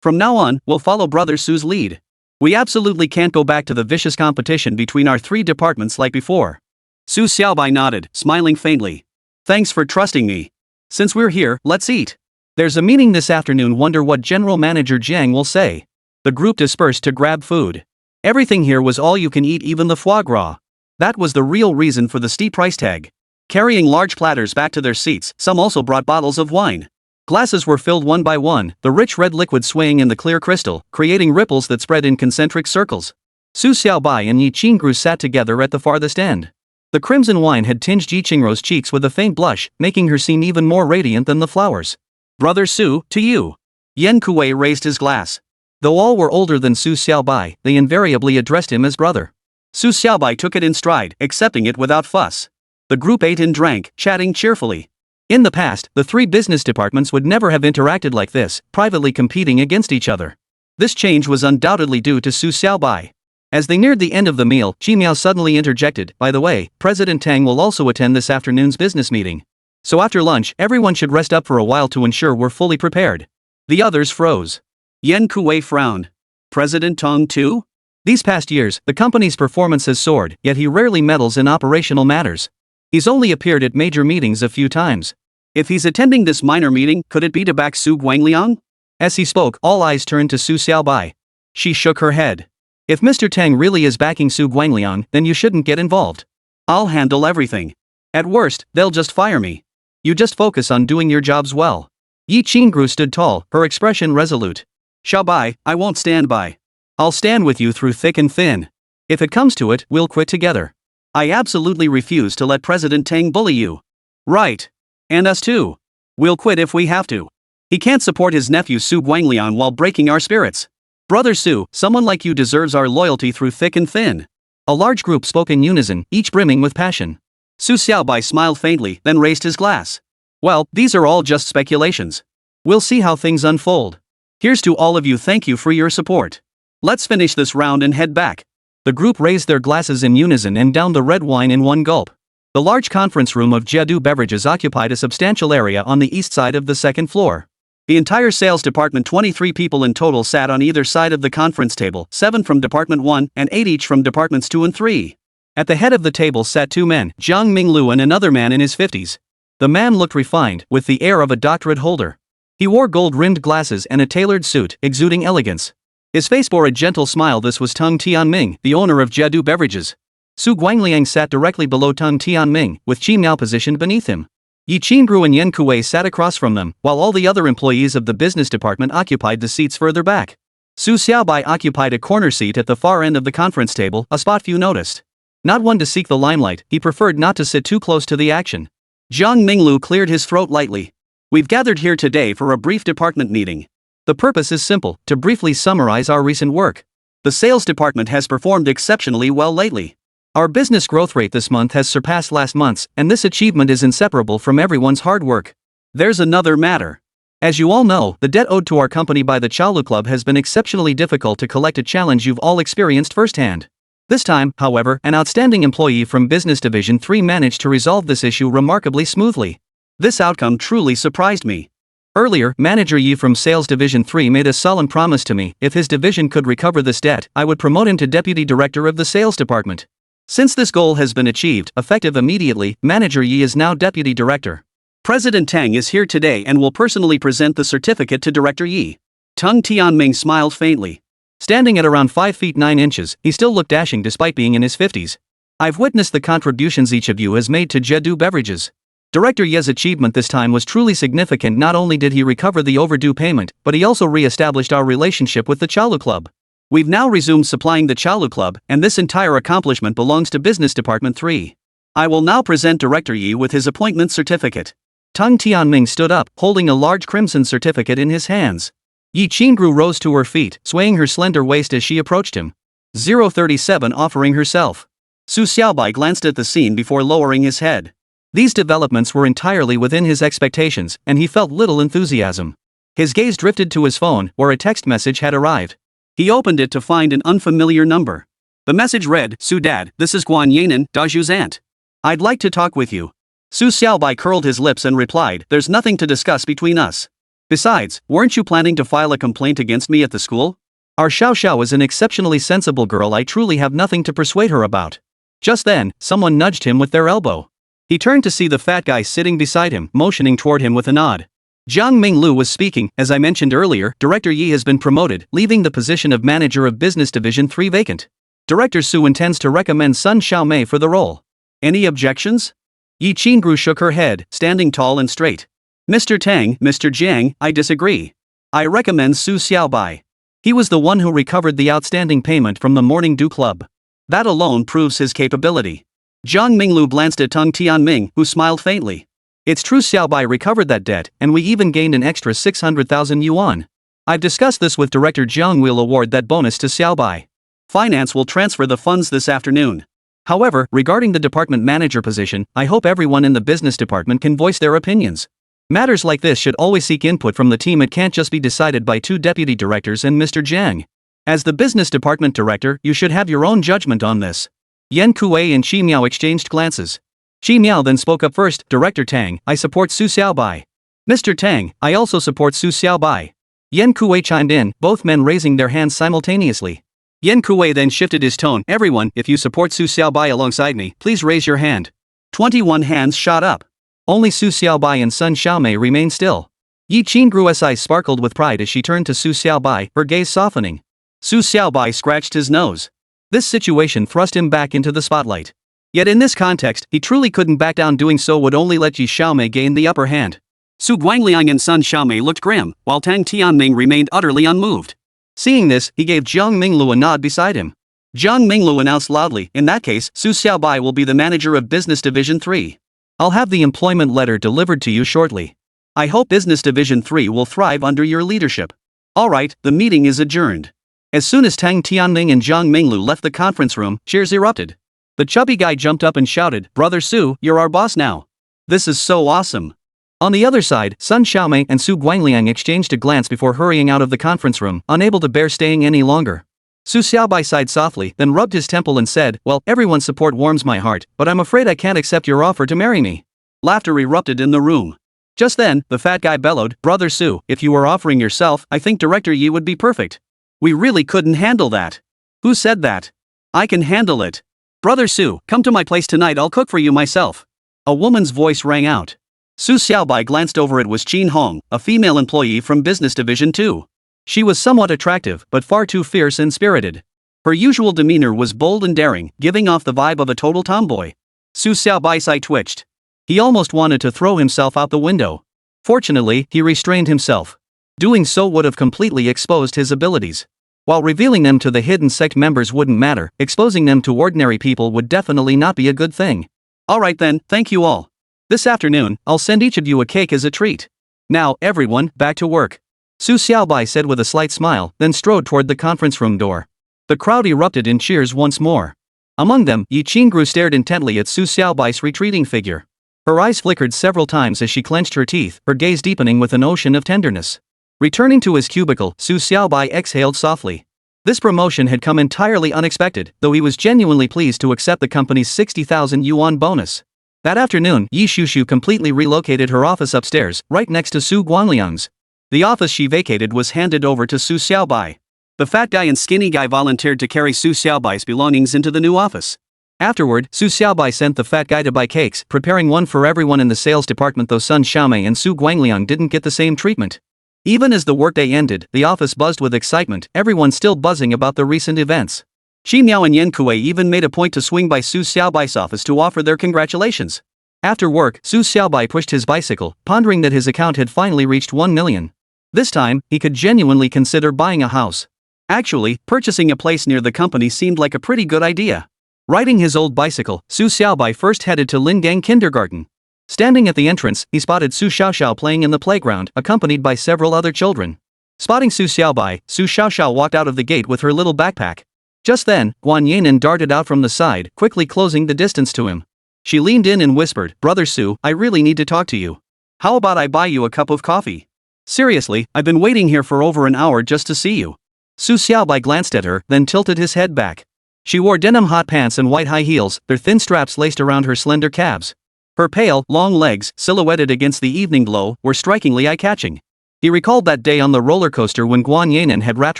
From now on, we'll follow Brother Su's lead. We absolutely can't go back to the vicious competition between our three departments like before. Su Xiaobai nodded, smiling faintly. Thanks for trusting me. Since we're here, let's eat. There's a meeting this afternoon. Wonder what General Manager Jiang will say. The group dispersed to grab food. Everything here was all you can eat, even the foie gras. That was the real reason for the steep price tag. Carrying large platters back to their seats, some also brought bottles of wine. Glasses were filled one by one, the rich red liquid swaying in the clear crystal, creating ripples that spread in concentric circles. Su Xiaobai and Yi Qingru sat together at the farthest end. The crimson wine had tinged Yi Qingru's cheeks with a faint blush, making her seem even more radiant than the flowers. Brother Su, to you. Yan Kuei raised his glass. Though all were older than Su Xiaobai, they invariably addressed him as brother. Su Xiaobai took it in stride, accepting it without fuss. The group ate and drank, chatting cheerfully. In the past, the three business departments would never have interacted like this, privately competing against each other. This change was undoubtedly due to Su Xiaobai. As they neared the end of the meal, Qi Miao suddenly interjected, by the way, President Tang will also attend this afternoon's business meeting. So after lunch, everyone should rest up for a while to ensure we're fully prepared. The others froze. Yan Kuei frowned. President Tang too? These past years, the company's performance has soared, yet he rarely meddles in operational matters. He's only appeared at major meetings a few times. If he's attending this minor meeting, could it be to back Su Guangliang? As he spoke, all eyes turned to Su Xiaobai. She shook her head. If Mr. Tang really is backing Su Guangliang, then you shouldn't get involved. I'll handle everything. At worst, they'll just fire me. You just focus on doing your jobs well. Yi Qingru stood tall, her expression resolute. Xiaobai, I won't stand by. I'll stand with you through thick and thin. If it comes to it, we'll quit together. I absolutely refuse to let President Tang bully you. Right. And us too. We'll quit if we have to. He can't support his nephew Su Guangliang while breaking our spirits. Brother Su, someone like you deserves our loyalty through thick and thin. A large group spoke in unison, each brimming with passion. Su Xiaobai smiled faintly, then raised his glass. Well, these are all just speculations. We'll see how things unfold. Here's to all of you. Thank you for your support. Let's finish this round and head back. The group raised their glasses in unison and downed the red wine in one gulp. The large conference room of Jiadu Beverages occupied a substantial area on the east side of the second floor. The entire sales department, 23 people in total, sat on either side of the conference table, 7 from Department 1 and 8 each from Departments 2 and 3. At the head of the table sat 2 men, Zhang Minglu and another man in his 50s. The man looked refined, with the air of a doctorate holder. He wore gold-rimmed glasses and a tailored suit, exuding elegance. His face bore a gentle smile. This was Tung Tianming, the owner of Jiadu Beverages. Su Guangliang sat directly below Tung Tianming, with Qi Miao positioned beneath him. Yi Qingru and Yan Kuei sat across from them, while all the other employees of the business department occupied the seats further back. Su Xiaobai occupied a corner seat at the far end of the conference table, a spot few noticed. Not one to seek the limelight, he preferred not to sit too close to the action. Zhang Minglu cleared his throat lightly. We've gathered here today for a brief department meeting. The purpose is simple, to briefly summarize our recent work. The sales department has performed exceptionally well lately. Our business growth rate this month has surpassed last month's, and this achievement is inseparable from everyone's hard work. There's another matter. As you all know, the debt owed to our company by the Chaolu Club has been exceptionally difficult to collect, a challenge you've all experienced firsthand. This time, however, an outstanding employee from Business Division 3 managed to resolve this issue remarkably smoothly. This outcome truly surprised me. Earlier, Manager Yi from Sales Division 3 made a solemn promise to me: if his division could recover this debt, I would promote him to Deputy Director of the Sales Department. Since this goal has been achieved, effective immediately, Manager Yi is now Deputy Director. President Tang is here today and will personally present the certificate to Director Yi. Tung Tianming smiled faintly. Standing at around 5 feet 9 inches, he still looked dashing despite being in his 50s. I've witnessed the contributions each of you has made to Jiadu Beverages. Director Ye's achievement this time was truly significant. Not only did he recover the overdue payment, but he also re-established our relationship with the Chaolu Club. We've now resumed supplying the Chaolu Club, and this entire accomplishment belongs to Business Department 3. I will now present Director Yi with his appointment certificate. Tung Tianming stood up, holding a large crimson certificate in his hands. Yi Qingru rose to her feet, swaying her slender waist as she approached him. 037 offering herself. Su Xiaobai glanced at the scene before lowering his head. These developments were entirely within his expectations, and he felt little enthusiasm. His gaze drifted to his phone, where a text message had arrived. He opened it to find an unfamiliar number. The message read, "Su Dad, this is Guan Yanan, Daju's aunt. I'd like to talk with you." Su Xiaobai curled his lips and replied, "There's nothing to discuss between us. Besides, weren't you planning to file a complaint against me at the school?" Our Xiao Xiao is an exceptionally sensible girl. I truly have nothing to persuade her about. Just then, someone nudged him with their elbow. He turned to see the fat guy sitting beside him, motioning toward him with a nod. Jiang Minglu was speaking. As I mentioned earlier, Director Yi has been promoted, leaving the position of Manager of Business Division 3 vacant. Director Su intends to recommend Sun Xiaomei for the role. Any objections? Yi Qingru shook her head, standing tall and straight. Mr. Tang, Mr. Jiang, I disagree. I recommend Su Xiaobai. He was the one who recovered the outstanding payment from the Morning Dew Club. That alone proves his capability. Jiang Minglu glanced at Teng Tianming, who smiled faintly. It's true Xiaobai recovered that debt, and we even gained an extra 600,000 yuan. I've discussed this with Director Jiang. Will award that bonus to Xiaobai. Finance will transfer the funds this afternoon. However, regarding the department manager position, I hope everyone in the business department can voice their opinions. Matters like this should always seek input from the team. It can't just be decided by two deputy directors and Mr. Jiang. As the business department director, you should have your own judgment on this. Yan Kuei and Qi Miao exchanged glances. Qi Miao then spoke up first. Director Tang, I support Su Xiaobai. Mr. Tang, I also support Su Xiaobai. Yan Kuei chimed in, both men raising their hands simultaneously. Yan Kuei then shifted his tone. Everyone, if you support Su Xiaobai alongside me, please raise your hand. 21 hands shot up. Only Su Xiaobai and Sun Xiaomei remained still. Yi Qingru's eyes sparkled with pride as she turned to Su Xiaobai, her gaze softening. Su Xiaobai scratched his nose. This situation thrust him back into the spotlight. Yet in this context, he truly couldn't back down. Doing so would only let Yi Xiaomei gain the upper hand. Su Guangliang and Sun Xiaomei looked grim, while Tang Tianming remained utterly unmoved. Seeing this, he gave Jiang Minglu a nod beside him. Jiang Minglu announced loudly, in that case, Su Xiaobai will be the manager of Business Division 3. I'll have the employment letter delivered to you shortly. I hope Business Division 3 will thrive under your leadership. Alright, the meeting is adjourned. As soon as Tang Tianming and Jiang Minglu left the conference room, cheers erupted. The chubby guy jumped up and shouted, Brother Su, you're our boss now. This is so awesome. On the other side, Sun Xiaomei and Su Guangliang exchanged a glance before hurrying out of the conference room, unable to bear staying any longer. Su Xiaobai sighed softly, then rubbed his temple and said, well, everyone's support warms my heart, but I'm afraid I can't accept your offer to marry me. Laughter erupted in the room. Just then, the fat guy bellowed, Brother Su, if you were offering yourself, I think Director Yi would be perfect. We really couldn't handle that. Who said that? I can handle it. Brother Su, come to my place tonight. I'll cook for you myself. A woman's voice rang out. Su Xiaobai glanced over. It was Qin Hong, a female employee from Business Division 2. She was somewhat attractive, but far too fierce and spirited. Her usual demeanor was bold and daring, giving off the vibe of a total tomboy. Su Xiaobai's eye twitched. He almost wanted to throw himself out the window. Fortunately, he restrained himself. Doing so would have completely exposed his abilities. While revealing them to the hidden sect members wouldn't matter, exposing them to ordinary people would definitely not be a good thing. Alright then, thank you all. This afternoon, I'll send each of you a cake as a treat. Now, everyone, back to work. Su Xiaobai said with a slight smile, then strode toward the conference room door. The crowd erupted in cheers once more. Among them, Yi Qingru stared intently at Su Xiaobai's retreating figure. Her eyes flickered several times as she clenched her teeth, her gaze deepening with an ocean of tenderness. Returning to his cubicle, Su Xiaobai exhaled softly. This promotion had come entirely unexpected, though he was genuinely pleased to accept the company's 60,000 yuan bonus. That afternoon, Yi Shushu completely relocated her office upstairs, right next to Su Guangliang's. The office she vacated was handed over to Su Xiaobai. The fat guy and skinny guy volunteered to carry Su Xiaobai's belongings into the new office. Afterward, Su Xiaobai sent the fat guy to buy cakes, preparing one for everyone in the sales department, though Sun Xiaomei and Su Guangliang didn't get the same treatment. Even as the workday ended, the office buzzed with excitement, everyone still buzzing about the recent events. Qi Miao and Yan Kuei even made a point to swing by Su Xiaobai's office to offer their congratulations. After work, Su Xiaobai pushed his bicycle, pondering that his account had finally reached 1 million. This time, he could genuinely consider buying a house. Actually, purchasing a place near the company seemed like a pretty good idea. Riding his old bicycle, Su Xiaobai first headed to Lingang Kindergarten. Standing at the entrance, he spotted Su Xiaoxiao playing in the playground, accompanied by several other children. Spotting Su Xiaobai, Su Xiaoxiao walked out of the gate with her little backpack. Just then, Guan Yinan darted out from the side, quickly closing the distance to him. She leaned in and whispered, Brother Su, I really need to talk to you. How about I buy you a cup of coffee? Seriously, I've been waiting here for over an hour just to see you. Su Xiaobai glanced at her, then tilted his head back. She wore denim hot pants and white high heels, their thin straps laced around her slender calves. Her pale, long legs, silhouetted against the evening glow, were strikingly eye-catching. He recalled that day on the roller coaster when Guan Yanan had wrapped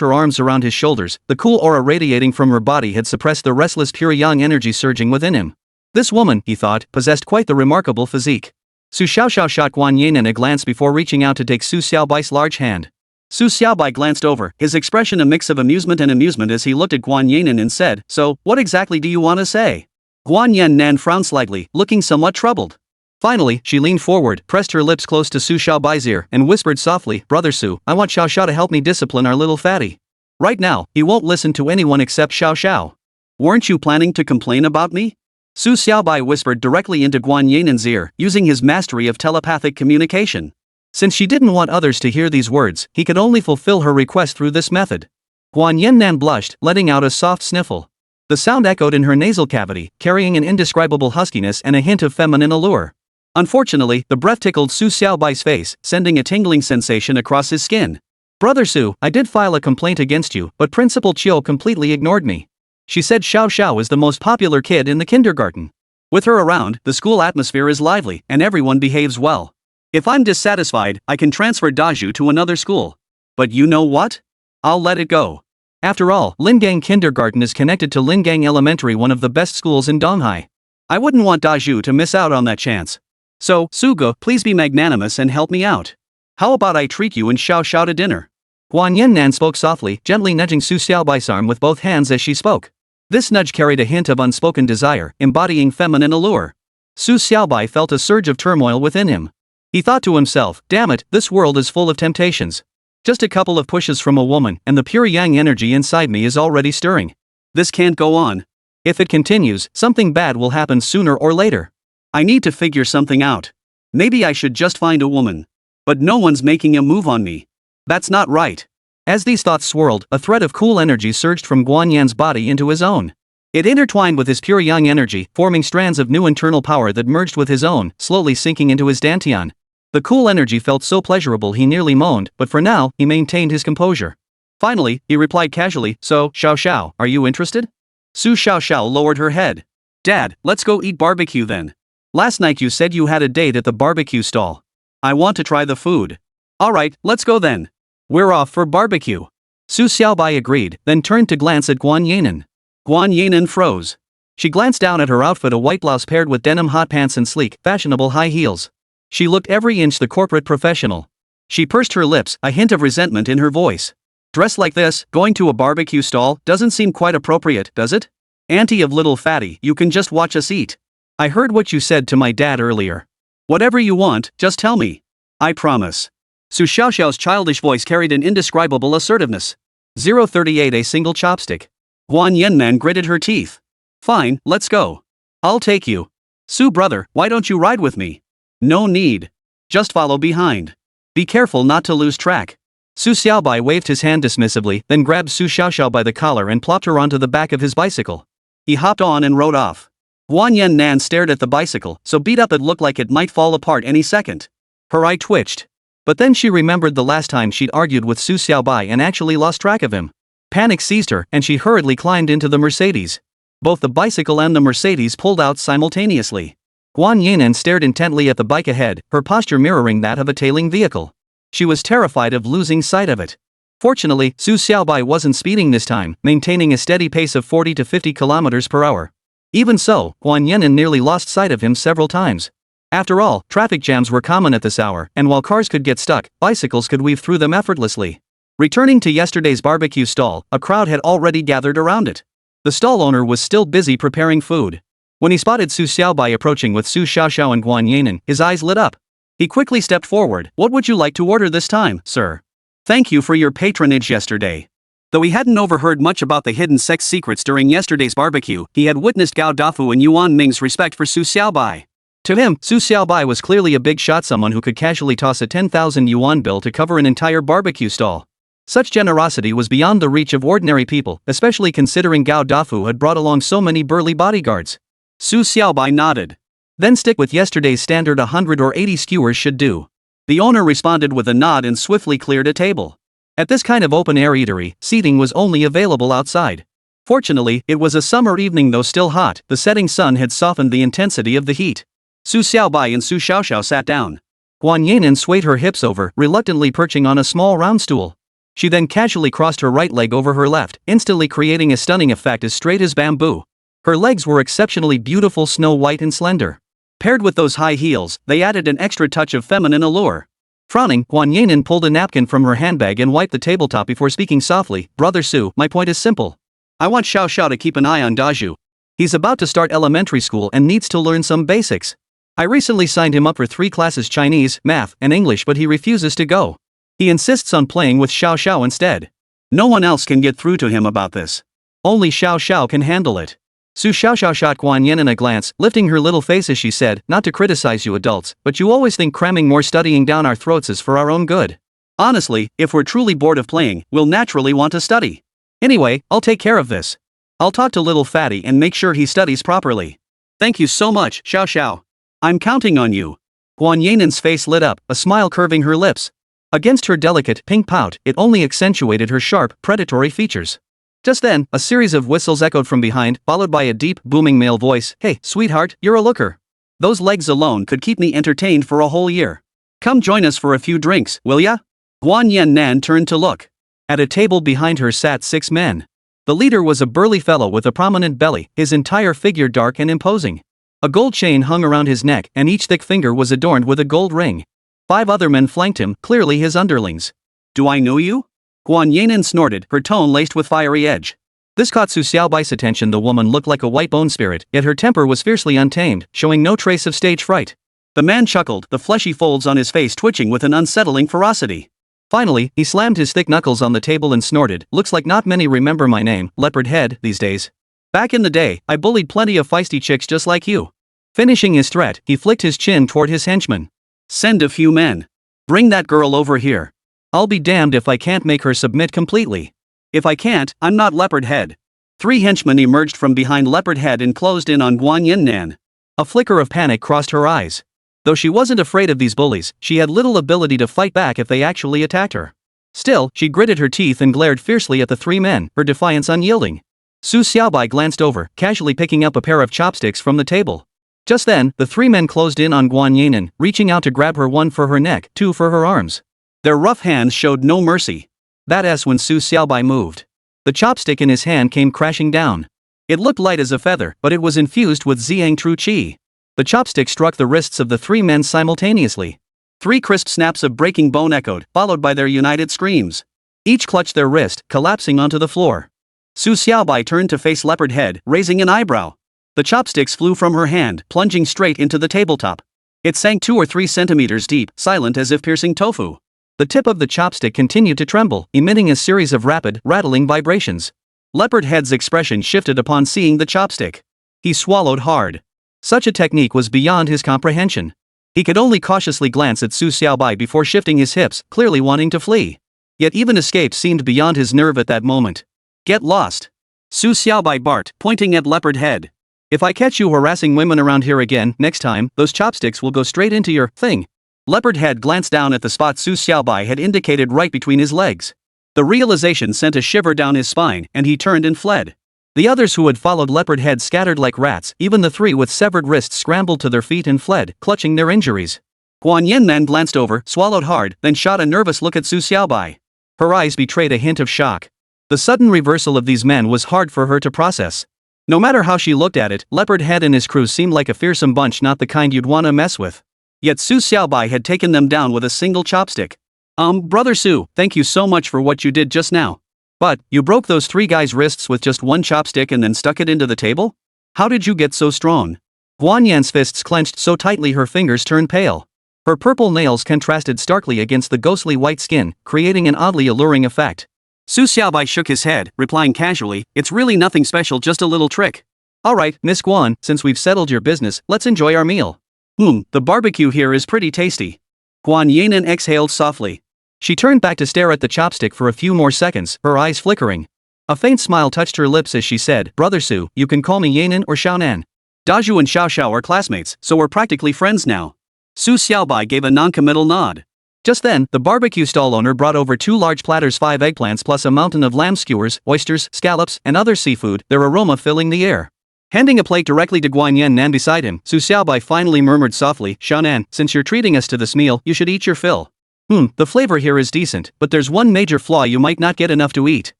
her arms around his shoulders. The cool aura radiating from her body had suppressed the restless pure yang energy surging within him. This woman, he thought, possessed quite the remarkable physique. Su Xiaoxiao shot Guan Yanan a glance before reaching out to take Su Xiaobai's large hand. Su Xiaobai glanced over, his expression a mix of amusement and amusement as he looked at Guan Yanan and said, "So, what exactly do you want to say?" Guan Yanan frowned slightly, looking somewhat troubled. Finally, she leaned forward, pressed her lips close to Su Xiaobai's ear, and whispered softly, "Brother Su, I want Xiao Xiao to help me discipline our little fatty. Right now, he won't listen to anyone except Xiao Xiao. Weren't you planning to complain about me?" Su Xiaobai whispered directly into Guan Yanan's ear, using his mastery of telepathic communication. Since she didn't want others to hear these words, he could only fulfill her request through this method. Guan Yanan blushed, letting out a soft sniffle. The sound echoed in her nasal cavity, carrying an indescribable huskiness and a hint of feminine allure. Unfortunately, the breath tickled Su Xiaobai's face, sending a tingling sensation across his skin. "Brother Su, I did file a complaint against you, but Principal Chiu completely ignored me. She said Xiao Xiao is the most popular kid in the kindergarten. With her around, the school atmosphere is lively, and everyone behaves well. If I'm dissatisfied, I can transfer Daju to another school. But you know what? I'll let it go. After all, Lingang Kindergarten is connected to Lingang Elementary, one of the best schools in Donghai. I wouldn't want Daju to miss out on that chance. So, Suga, please be magnanimous and help me out. How about I treat you and Xiao Xiao to dinner?" Guan Yannan spoke softly, gently nudging Su Xiaobai's arm with both hands as she spoke. This nudge carried a hint of unspoken desire, embodying feminine allure. Su Xiaobai felt a surge of turmoil within him. He thought to himself, "Damn it, this world is full of temptations. Just a couple of pushes from a woman, and the pure yang energy inside me is already stirring. This can't go on. If it continues, something bad will happen sooner or later. I need to figure something out. Maybe I should just find a woman. But no one's making a move on me. That's not right." As these thoughts swirled, a thread of cool energy surged from Guan Yan's body into his own. It intertwined with his pure yang energy, forming strands of new internal power that merged with his own, slowly sinking into his dantian. The cool energy felt so pleasurable he nearly moaned, but for now, he maintained his composure. Finally, he replied casually, "So, Xiao Xiao, are you interested?" Su Xiao Xiao lowered her head. "Dad, let's go eat barbecue then. Last night you said you had a date at the barbecue stall. I want to try the food." "Alright, let's go then. We're off for barbecue." Su Xiaobai agreed, then turned to glance at Guan Yanan. Guan Yanan froze. She glanced down at her outfit, a white blouse paired with denim hot pants and sleek, fashionable high heels. She looked every inch the corporate professional. She pursed her lips, a hint of resentment in her voice. "Dressed like this, going to a barbecue stall, doesn't seem quite appropriate, does it? Auntie of little fatty, you can just watch us eat. I heard what you said to my dad earlier. Whatever you want, just tell me. I promise." Su Xiaoxiao's childish voice carried an indescribable assertiveness. 038 a single chopstick. Guan Yannan gritted her teeth. "Fine, let's go. I'll take you. Su brother, why don't you ride with me?" "No need. Just follow behind. Be careful not to lose track." Su Xiaobai waved his hand dismissively, then grabbed Su Xiaoxiao by the collar and plopped her onto the back of his bicycle. He hopped on and rode off. Guan Yannan stared at the bicycle, so beat up it looked like it might fall apart any second. Her eye twitched. But then she remembered the last time she'd argued with Su Xiaobai and actually lost track of him. Panic seized her, and she hurriedly climbed into the Mercedes. Both the bicycle and the Mercedes pulled out simultaneously. Guan Yannan stared intently at the bike ahead, her posture mirroring that of a tailing vehicle. She was terrified of losing sight of it. Fortunately, Su Xiaobai wasn't speeding this time, maintaining a steady pace of 40 to 50 kilometers per hour. Even so, Guan Yannan nearly lost sight of him several times. After all, traffic jams were common at this hour, and while cars could get stuck, bicycles could weave through them effortlessly. Returning to yesterday's barbecue stall, a crowd had already gathered around it. The stall owner was still busy preparing food. When he spotted Su Xiaobai approaching with Su Xiaoxiao and Guan Yannan, his eyes lit up. He quickly stepped forward. "What would you like to order this time, sir? Thank you for your patronage yesterday." Though he hadn't overheard much about the hidden sex secrets during yesterday's barbecue, he had witnessed Gao Dafu and Yuan Ming's respect for Su Xiaobai. To him, Su Xiaobai was clearly a big shot, someone who could casually toss a 10,000 yuan bill to cover an entire barbecue stall. Such generosity was beyond the reach of ordinary people, especially considering Gao Dafu had brought along so many burly bodyguards. Su Xiaobai nodded. "Then stick with yesterday's standard 100 or 80 skewers should do." The owner responded with a nod and swiftly cleared a table. At this kind of open-air eatery, seating was only available outside. Fortunately, it was a summer evening. Though still hot, the setting sun had softened the intensity of the heat. Su Xiaobai and Su Xiaoxiao sat down. Guan Yinan swayed her hips over, reluctantly perching on a small round stool. She then casually crossed her right leg over her left, instantly creating a stunning effect as straight as bamboo. Her legs were exceptionally beautiful, snow white and slender. Paired with those high heels, they added an extra touch of feminine allure. Frowning, Guan Yinan pulled a napkin from her handbag and wiped the tabletop before speaking softly. Brother Su, my point is simple. I want Xiao Xiao to keep an eye on Daju. He's about to start elementary school and needs to learn some basics. I recently signed him up for 3 classes: Chinese, math, and English, but he refuses to go. He insists on playing with Xiao Xiao instead. No one else can get through to him about this. Only Xiao Xiao can handle it. Su Xiaoxiao shot Guan Yinan a glance, lifting her little face as she said, not to criticize you adults, but you always think cramming more studying down our throats is for our own good. Honestly, if we're truly bored of playing, we'll naturally want to study. Anyway, I'll take care of this. I'll talk to little Fatty and make sure he studies properly. Thank you so much, Xiao Xiao. I'm counting on you. Guan Yinan's face lit up, a smile curving her lips. Against her delicate, pink pout, it only accentuated her sharp, predatory features. Just then, a series of whistles echoed from behind, followed by a deep, booming male voice. Hey, sweetheart, you're a looker. Those legs alone could keep me entertained for a whole year. Come join us for a few drinks, will ya? Guan Yinan turned to look. At a table behind her sat 6 men. The leader was a burly fellow with a prominent belly, his entire figure dark and imposing. A gold chain hung around his neck, and each thick finger was adorned with a gold ring. 5 other men flanked him, clearly his underlings. Do I know you? Guan Yinan snorted, her tone laced with fiery edge. This caught Su Xiaobai's attention. The woman looked like a white bone spirit, yet her temper was fiercely untamed, showing no trace of stage fright. The man chuckled, the fleshy folds on his face twitching with an unsettling ferocity. Finally, he slammed his thick knuckles on the table and snorted, looks like not many remember my name, Leopard Head, these days. Back in the day, I bullied plenty of feisty chicks just like you. Finishing his threat, he flicked his chin toward his henchman. Send a few men. Bring that girl over here. I'll be damned if I can't make her submit completely. If I can't, I'm not Leopard Head. 3 henchmen emerged from behind Leopard Head and closed in on Guan Yinan. A flicker of panic crossed her eyes. Though she wasn't afraid of these bullies, she had little ability to fight back if they actually attacked her. Still, she gritted her teeth and glared fiercely at the 3 men, her defiance unyielding. Su Xiaobai glanced over, casually picking up a pair of chopsticks from the table. Just then, the 3 men closed in on Guan Yinan, reaching out to grab her, 1 for her neck, 2 for her arms. Their rough hands showed no mercy. That ass when Su Xiaobai moved. The chopstick in his hand came crashing down. It looked light as a feather, but it was infused with Ziyang True Qi. The chopstick struck the wrists of the 3 men simultaneously. 3 crisp snaps of breaking bone echoed, followed by their united screams. Each clutched their wrist, collapsing onto the floor. Su Xiaobai turned to face Leopard Head, raising an eyebrow. The chopsticks flew from her hand, plunging straight into the tabletop. It sank 2 or 3 centimeters deep, silent as if piercing tofu. The tip of the chopstick continued to tremble, emitting a series of rapid, rattling vibrations. Leopard Head's expression shifted upon seeing the chopstick. He swallowed hard. Such a technique was beyond his comprehension. He could only cautiously glance at Su Xiaobai before shifting his hips, clearly wanting to flee. Yet even escape seemed beyond his nerve at that moment. Get lost. Su Xiaobai barked, pointing at Leopard Head. If I catch you harassing women around here again, next time, those chopsticks will go straight into your thing. Leopard Head glanced down at the spot Su Xiaobai had indicated right between his legs. The realization sent a shiver down his spine, and he turned and fled. The others who had followed Leopard Head scattered like rats. Even the 3 with severed wrists scrambled to their feet and fled, clutching their injuries. Guan Yinan glanced over, swallowed hard, then shot a nervous look at Su Xiaobai. Her eyes betrayed a hint of shock. The sudden reversal of these men was hard for her to process. No matter how she looked at it, Leopard Head and his crew seemed like a fearsome bunch, not the kind you'd wanna mess with. Yet Su Xiaobai had taken them down with a single chopstick. Brother Su, thank you so much for what you did just now. But, you broke those 3 guys' wrists with just 1 chopstick and then stuck it into the table? How did you get so strong? Guan Yan's fists clenched so tightly her fingers turned pale. Her purple nails contrasted starkly against the ghostly white skin, creating an oddly alluring effect. Su Xiaobai shook his head, replying casually, it's really nothing special, just a little trick. Alright, Miss Guan, since we've settled your business, let's enjoy our meal. The barbecue here is pretty tasty. Guan Yinan exhaled softly. She turned back to stare at the chopstick for a few more seconds, her eyes flickering. A faint smile touched her lips as she said, Brother Su, you can call me Yinan or Xiaonan. Daju and Xiao Xiao are classmates, so we're practically friends now. Su Xiaobai gave a non-committal nod. Just then, the barbecue stall owner brought over 2 large platters, 5 eggplants plus a mountain of lamb skewers, oysters, scallops, and other seafood, their aroma filling the air. Handing a plate directly to Guanyin Nan beside him, Su Xiaobai finally murmured softly, Xiaonan, since you're treating us to this meal, you should eat your fill. The flavor here is decent, but there's one major flaw: you might not get enough to eat.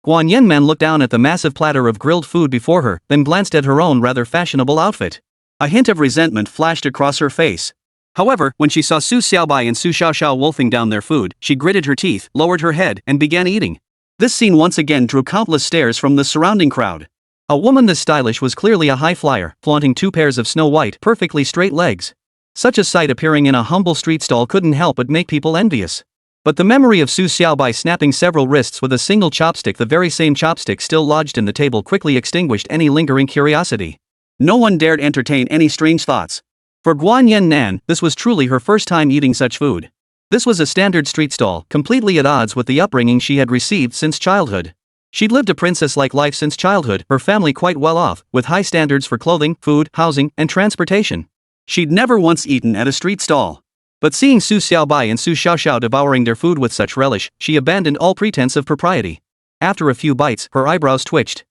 Guanyin Man looked down at the massive platter of grilled food before her, then glanced at her own rather fashionable outfit. A hint of resentment flashed across her face. However, when she saw Su Xiaobai and Su Xiaoxiao wolfing down their food, she gritted her teeth, lowered her head, and began eating. This scene once again drew countless stares from the surrounding crowd. A woman this stylish was clearly a high flyer, flaunting 2 pairs of snow-white, perfectly straight legs. Such a sight appearing in a humble street stall couldn't help but make people envious. But the memory of Su Xiaobai snapping several wrists with a single chopstick, the very same chopstick still lodged in the table, quickly extinguished any lingering curiosity. No one dared entertain any strange thoughts. For Guanyin Nan, this was truly her first time eating such food. This was a standard street stall, completely at odds with the upbringing she had received since childhood. She'd lived a princess-like life since childhood, her family quite well off, with high standards for clothing, food, housing, and transportation. She'd never once eaten at a street stall. But seeing Su Xiaobai and Su Xiaoxiao devouring their food with such relish, she abandoned all pretense of propriety. After a few bites, her eyebrows twitched.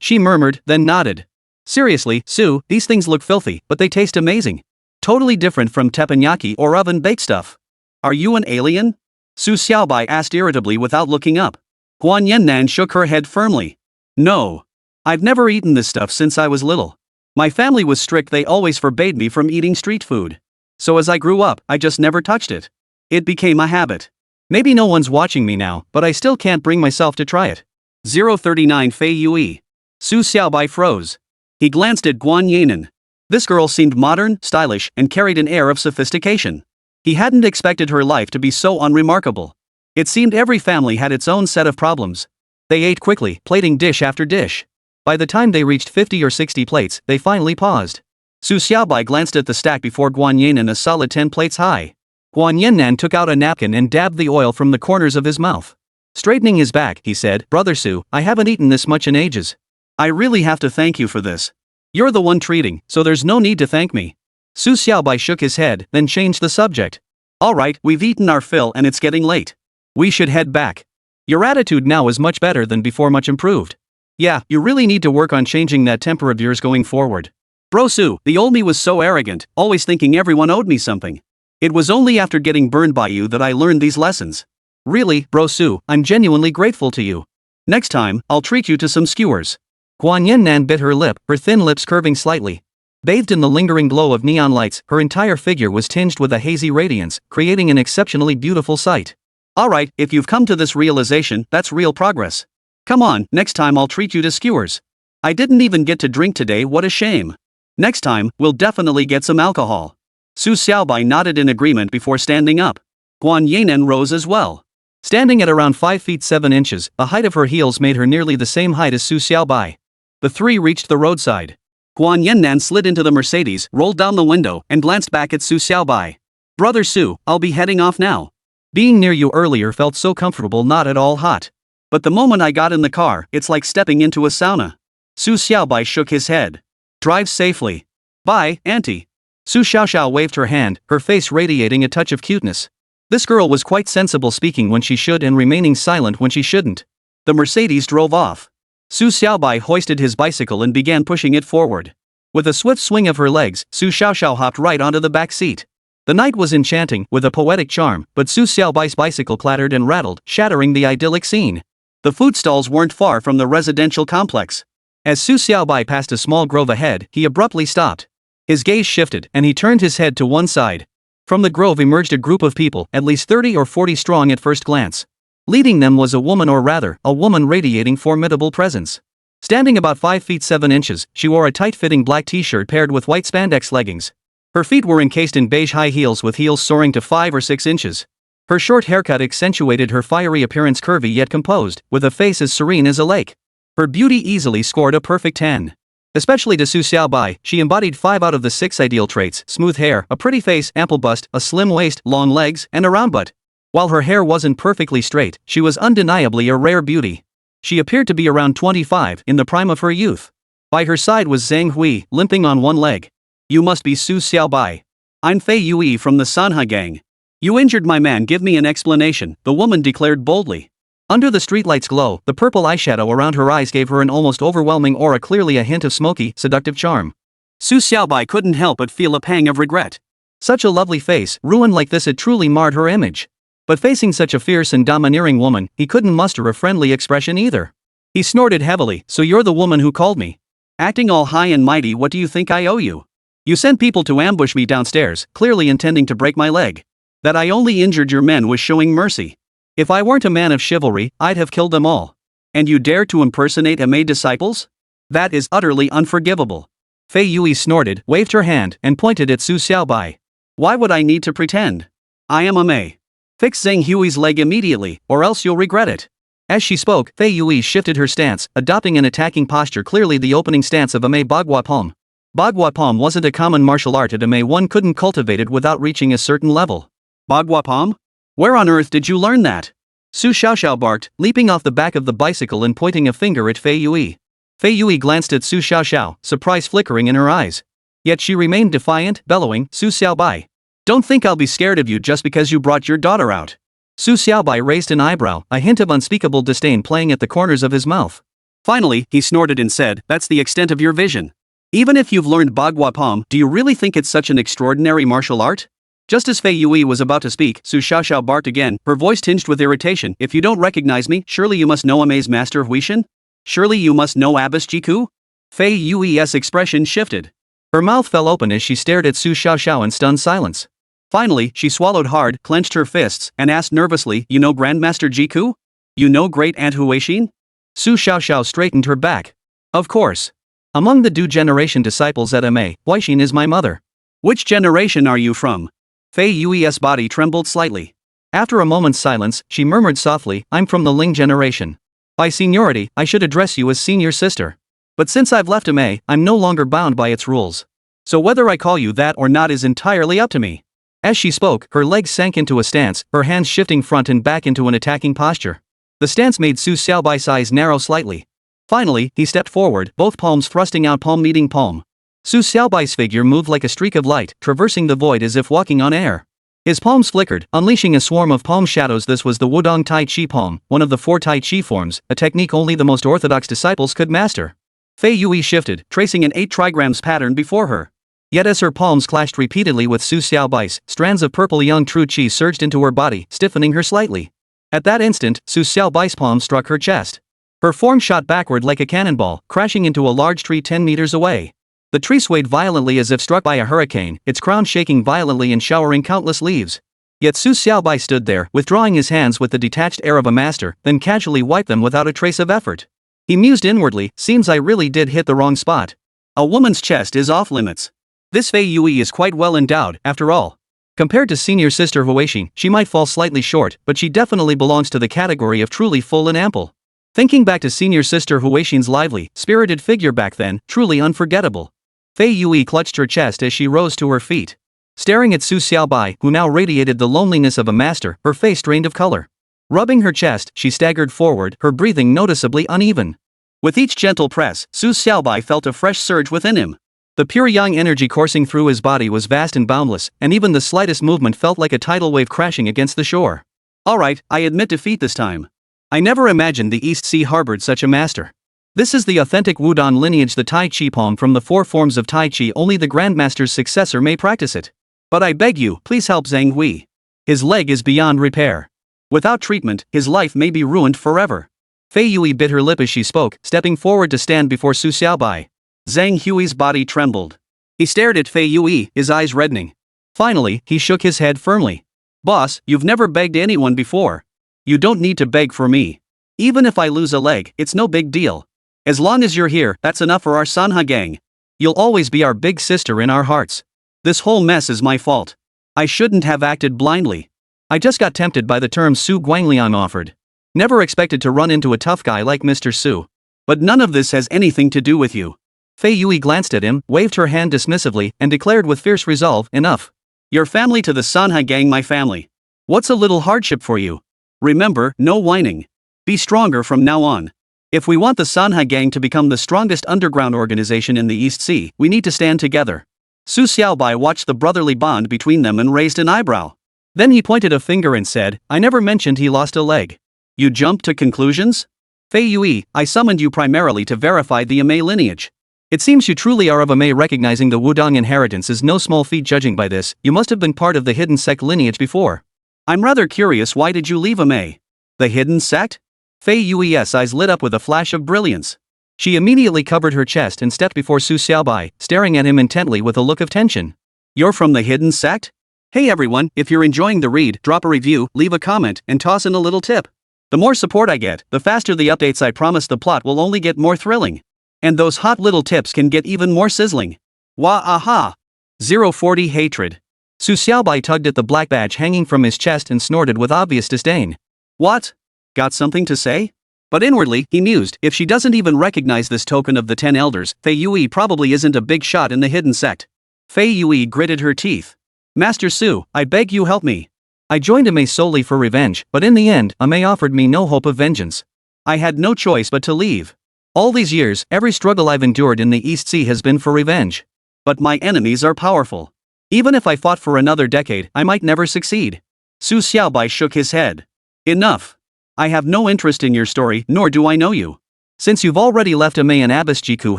She murmured, then nodded. Seriously, Su, these things look filthy, but they taste amazing. Totally different from teppanyaki or oven-baked stuff. Are you an alien? Su Xiaobai asked irritably without looking up. Guanyin Nan shook her head firmly. No. I've never eaten this stuff since I was little. My family was strict, they always forbade me from eating street food. So as I grew up, I just never touched it. It became a habit. Maybe no one's watching me now, but I still can't bring myself to try it. 039 Fei Yui. Su Xiaobai froze. He glanced at Guanyin. This girl seemed modern, stylish, and carried an air of sophistication. He hadn't expected her life to be so unremarkable. It seemed every family had its own set of problems. They ate quickly, plating dish after dish. By the time they reached 50 or 60 plates, they finally paused. Su Xiaobai glanced at the stack before Guanyin, a solid 10 plates high. Guanyin Nan took out a napkin and dabbed the oil from the corners of his mouth. Straightening his back, he said, Brother Su, I haven't eaten this much in ages. I really have to thank you for this. You're the one treating, so there's no need to thank me. Su Xiaobai shook his head, then changed the subject. Alright, we've eaten our fill and it's getting late. We should head back. Your attitude now is much better than before, much improved. Yeah, you really need to work on changing that temper of yours going forward. Bro Su, the old me was so arrogant, always thinking everyone owed me something. It was only after getting burned by you that I learned these lessons. Really, Bro Su, I'm genuinely grateful to you. Next time, I'll treat you to some skewers. Guanyin Nan bit her lip, her thin lips curving slightly. Bathed in the lingering glow of neon lights, her entire figure was tinged with a hazy radiance, creating an exceptionally beautiful sight. Alright, if you've come to this realization, that's real progress. Come on, next time I'll treat you to skewers. I didn't even get to drink today, what a shame. Next time, we'll definitely get some alcohol. Su Xiaobai nodded in agreement before standing up. Guanyin rose as well. Standing at around 5 feet 7 inches, the height of her heels made her nearly the same height as Su Xiaobai. The three reached the roadside. Guanyin slid into the Mercedes, rolled down the window, and glanced back at Su Xiaobai. Brother Su, I'll be heading off now. Being near you earlier felt so comfortable, not at all hot. But the moment I got in the car, it's like stepping into a sauna. Su Xiaobai shook his head. Drive safely. Bye, Auntie. Su Xiaoxiao waved her hand, her face radiating a touch of cuteness. This girl was quite sensible, speaking when she should and remaining silent when she shouldn't. The Mercedes drove off. Su Xiaobai hoisted his bicycle and began pushing it forward. With a swift swing of her legs, Su Xiaoxiao hopped right onto the back seat. The night was enchanting, with a poetic charm, but Su Xiaobai's bicycle clattered and rattled, shattering the idyllic scene. The food stalls weren't far from the residential complex. As Su Xiaobai passed a small grove ahead, he abruptly stopped. His gaze shifted, and he turned his head to one side. From the grove emerged a group of people, at least 30 or 40 strong at first glance. Leading them was a woman, or rather, a woman radiating formidable presence. Standing about 5 feet 7 inches, she wore a tight-fitting black t-shirt paired with white spandex leggings. Her feet were encased in beige high heels with heels soaring to 5 or 6 inches. Her short haircut accentuated her fiery appearance, curvy yet composed, with a face as serene as a lake. Her beauty easily scored a perfect 10. Especially to Su Xiaobai, she embodied 5 out of the 6 ideal traits: smooth hair, a pretty face, ample bust, a slim waist, long legs, and a round butt. While her hair wasn't perfectly straight, she was undeniably a rare beauty. She appeared to be around 25, in the prime of her youth. By her side was Zhang Hui, limping on one leg. You must be Su Xiaobai. I'm Fei Yui from the Sanha gang. You injured my man, give me an explanation, the woman declared boldly. Under the streetlight's glow, the purple eyeshadow around her eyes gave her an almost overwhelming aura, clearly a hint of smoky, seductive charm. Su Xiaobai couldn't help but feel a pang of regret. Such a lovely face, ruined like this, had truly marred her image. But facing such a fierce and domineering woman, he couldn't muster a friendly expression either. He snorted heavily. "So you're the woman who called me? Acting all high and mighty, what do you think I owe you? You sent people to ambush me downstairs, clearly intending to break my leg. That I only injured your men was showing mercy. If I weren't a man of chivalry, I'd have killed them all. And you dare to impersonate Emei disciples? That is utterly unforgivable." Fei Yui snorted, waved her hand, and pointed at Su Xiaobai. "Why would I need to pretend? I am Emei. Fix Zhang Hui's leg immediately, or else you'll regret it." As she spoke, Fei Yui shifted her stance, adopting an attacking posture, clearly the opening stance of Emei Bagua Palm. Bagua Palm wasn't a common martial art at Emei, one couldn't cultivate it without reaching a certain level. Bagua Palm? Where on earth did you learn that? Su Xiaoxiao barked, leaping off the back of the bicycle and pointing a finger at Fei Yui. Fei Yui glanced at Su Xiaoxiao, surprise flickering in her eyes. Yet she remained defiant, bellowing, "Su Xiaobai. Don't think I'll be scared of you just because you brought your daughter out." Su Xiaobai raised an eyebrow, a hint of unspeakable disdain playing at the corners of his mouth. Finally, he snorted and said, "That's the extent of your vision. Even if you've learned Bagua Palm, do you really think it's such an extraordinary martial art?" Just as Fei Yui was about to speak, Su Xiaoxiao barked again, her voice tinged with irritation. "If you don't recognize me, surely you must know Emei's master Huixin? Surely you must know Abbess Jiku?" Fei Yui's expression shifted. Her mouth fell open as she stared at Su Xiaoxiao in stunned silence. Finally, she swallowed hard, clenched her fists, and asked nervously, "You know Grandmaster Jiku? You know Great Aunt Huixin?" Su Xiaoxiao straightened her back. "Of course. Among the Du generation disciples at Emei, Huixin is my mother." "Which generation are you from?" Fei Yui's body trembled slightly. After a moment's silence, she murmured softly, "I'm from the Ling generation. By seniority, I should address you as senior sister. But since I've left Emei, I'm no longer bound by its rules. So whether I call you that or not is entirely up to me." As she spoke, her legs sank into a stance, her hands shifting front and back into an attacking posture. The stance made Su Xiaobai's eyes narrow slightly. Finally, he stepped forward, both palms thrusting out, palm meeting palm. Su Xiaobai's figure moved like a streak of light, traversing the void as if walking on air. His palms flickered, unleashing a swarm of palm shadows. This was the Wudong Tai Chi palm, one of the 4 Tai Chi forms, a technique only the most orthodox disciples could master. Fei Yui shifted, tracing an 8 trigrams pattern before her. Yet as her palms clashed repeatedly with Su Xiaobai's, strands of purple Ziyang True Qi surged into her body, stiffening her slightly. At that instant, Su Xiaobai's palm struck her chest. Her form shot backward like a cannonball, crashing into a large tree 10 meters away. The tree swayed violently as if struck by a hurricane, its crown shaking violently and showering countless leaves. Yet Su Xiaobai stood there, withdrawing his hands with the detached air of a master, then casually wiped them without a trace of effort. He mused inwardly, "Seems I really did hit the wrong spot. A woman's chest is off limits. This Fei Yui is quite well endowed, after all. Compared to senior sister Huixin, she might fall slightly short, but she definitely belongs to the category of truly full and ample." Thinking back to senior sister Huixin's lively, spirited figure back then, truly unforgettable. Fei Yui clutched her chest as she rose to her feet. Staring at Su Xiaobai, who now radiated the loneliness of a master, her face drained of color. Rubbing her chest, she staggered forward, her breathing noticeably uneven. With each gentle press, Su Xiaobai felt a fresh surge within him. The pure yang energy coursing through his body was vast and boundless, and even the slightest movement felt like a tidal wave crashing against the shore. "Alright, I admit defeat this time. I never imagined the East Sea harbored such a master. This is the authentic Wudong lineage, the Tai Chi palm from the 4 forms of Tai Chi. Only the Grandmaster's successor may practice it. But I beg you, please help Zhang Hui. His leg is beyond repair. Without treatment, his life may be ruined forever." Fei Yui bit her lip as she spoke, stepping forward to stand before Su Xiaobai. Zhang Hui's body trembled. He stared at Fei Yui, his eyes reddening. Finally, he shook his head firmly. "Boss, you've never begged anyone before. You don't need to beg for me. Even if I lose a leg, it's no big deal. As long as you're here, that's enough for our Sanha gang. You'll always be our big sister in our hearts. This whole mess is my fault. I shouldn't have acted blindly. I just got tempted by the term Su Guangliang offered. Never expected to run into a tough guy like Mr. Su. But none of this has anything to do with you." Fei Yui glanced at him, waved her hand dismissively, and declared with fierce resolve, "Enough. Your family to the Sanha gang, my family. What's a little hardship for you? Remember, no whining. Be stronger from now on. If we want the Sanha gang to become the strongest underground organization in the East Sea, we need to stand together." Su Xiaobai watched the brotherly bond between them and raised an eyebrow. Then he pointed a finger and said, "I never mentioned he lost a leg. You jumped to conclusions? Fei Yui, I summoned you primarily to verify the Emei lineage. It seems you truly are of Emei. Recognizing the Wudong inheritance is no small feat. Judging by this, you must have been part of the hidden sect lineage before. I'm rather curious, why did you leave Emei? The hidden sect? Fei Yui's eyes lit up with a flash of brilliance. She immediately covered her chest and stepped before Su Xiaobai, staring at him intently with a look of tension. You're from the hidden sect? Hey everyone, if you're enjoying the read, drop a review, leave a comment, and toss in a little tip. The more support I get, the faster the updates. I promise the plot will only get more thrilling. And those hot little tips can get even more sizzling. Wah aha! 040 hatred. Su Xiaobai tugged at the black badge hanging from his chest and snorted with obvious disdain. What? Got something to say? But inwardly, he mused, if she doesn't even recognize this token of the 10 elders, Fei Yui probably isn't a big shot in the hidden sect. Fei Yui gritted her teeth. Master Su, I beg you help me. I joined Emei solely for revenge, but in the end, Emei offered me no hope of vengeance. I had no choice but to leave. All these years, every struggle I've endured in the East Sea has been for revenge. But my enemies are powerful. Even if I fought for another decade, I might never succeed. Su Xiaobai shook his head. Enough. I have no interest in your story, nor do I know you. Since you've already left Emei and Abbas Jiku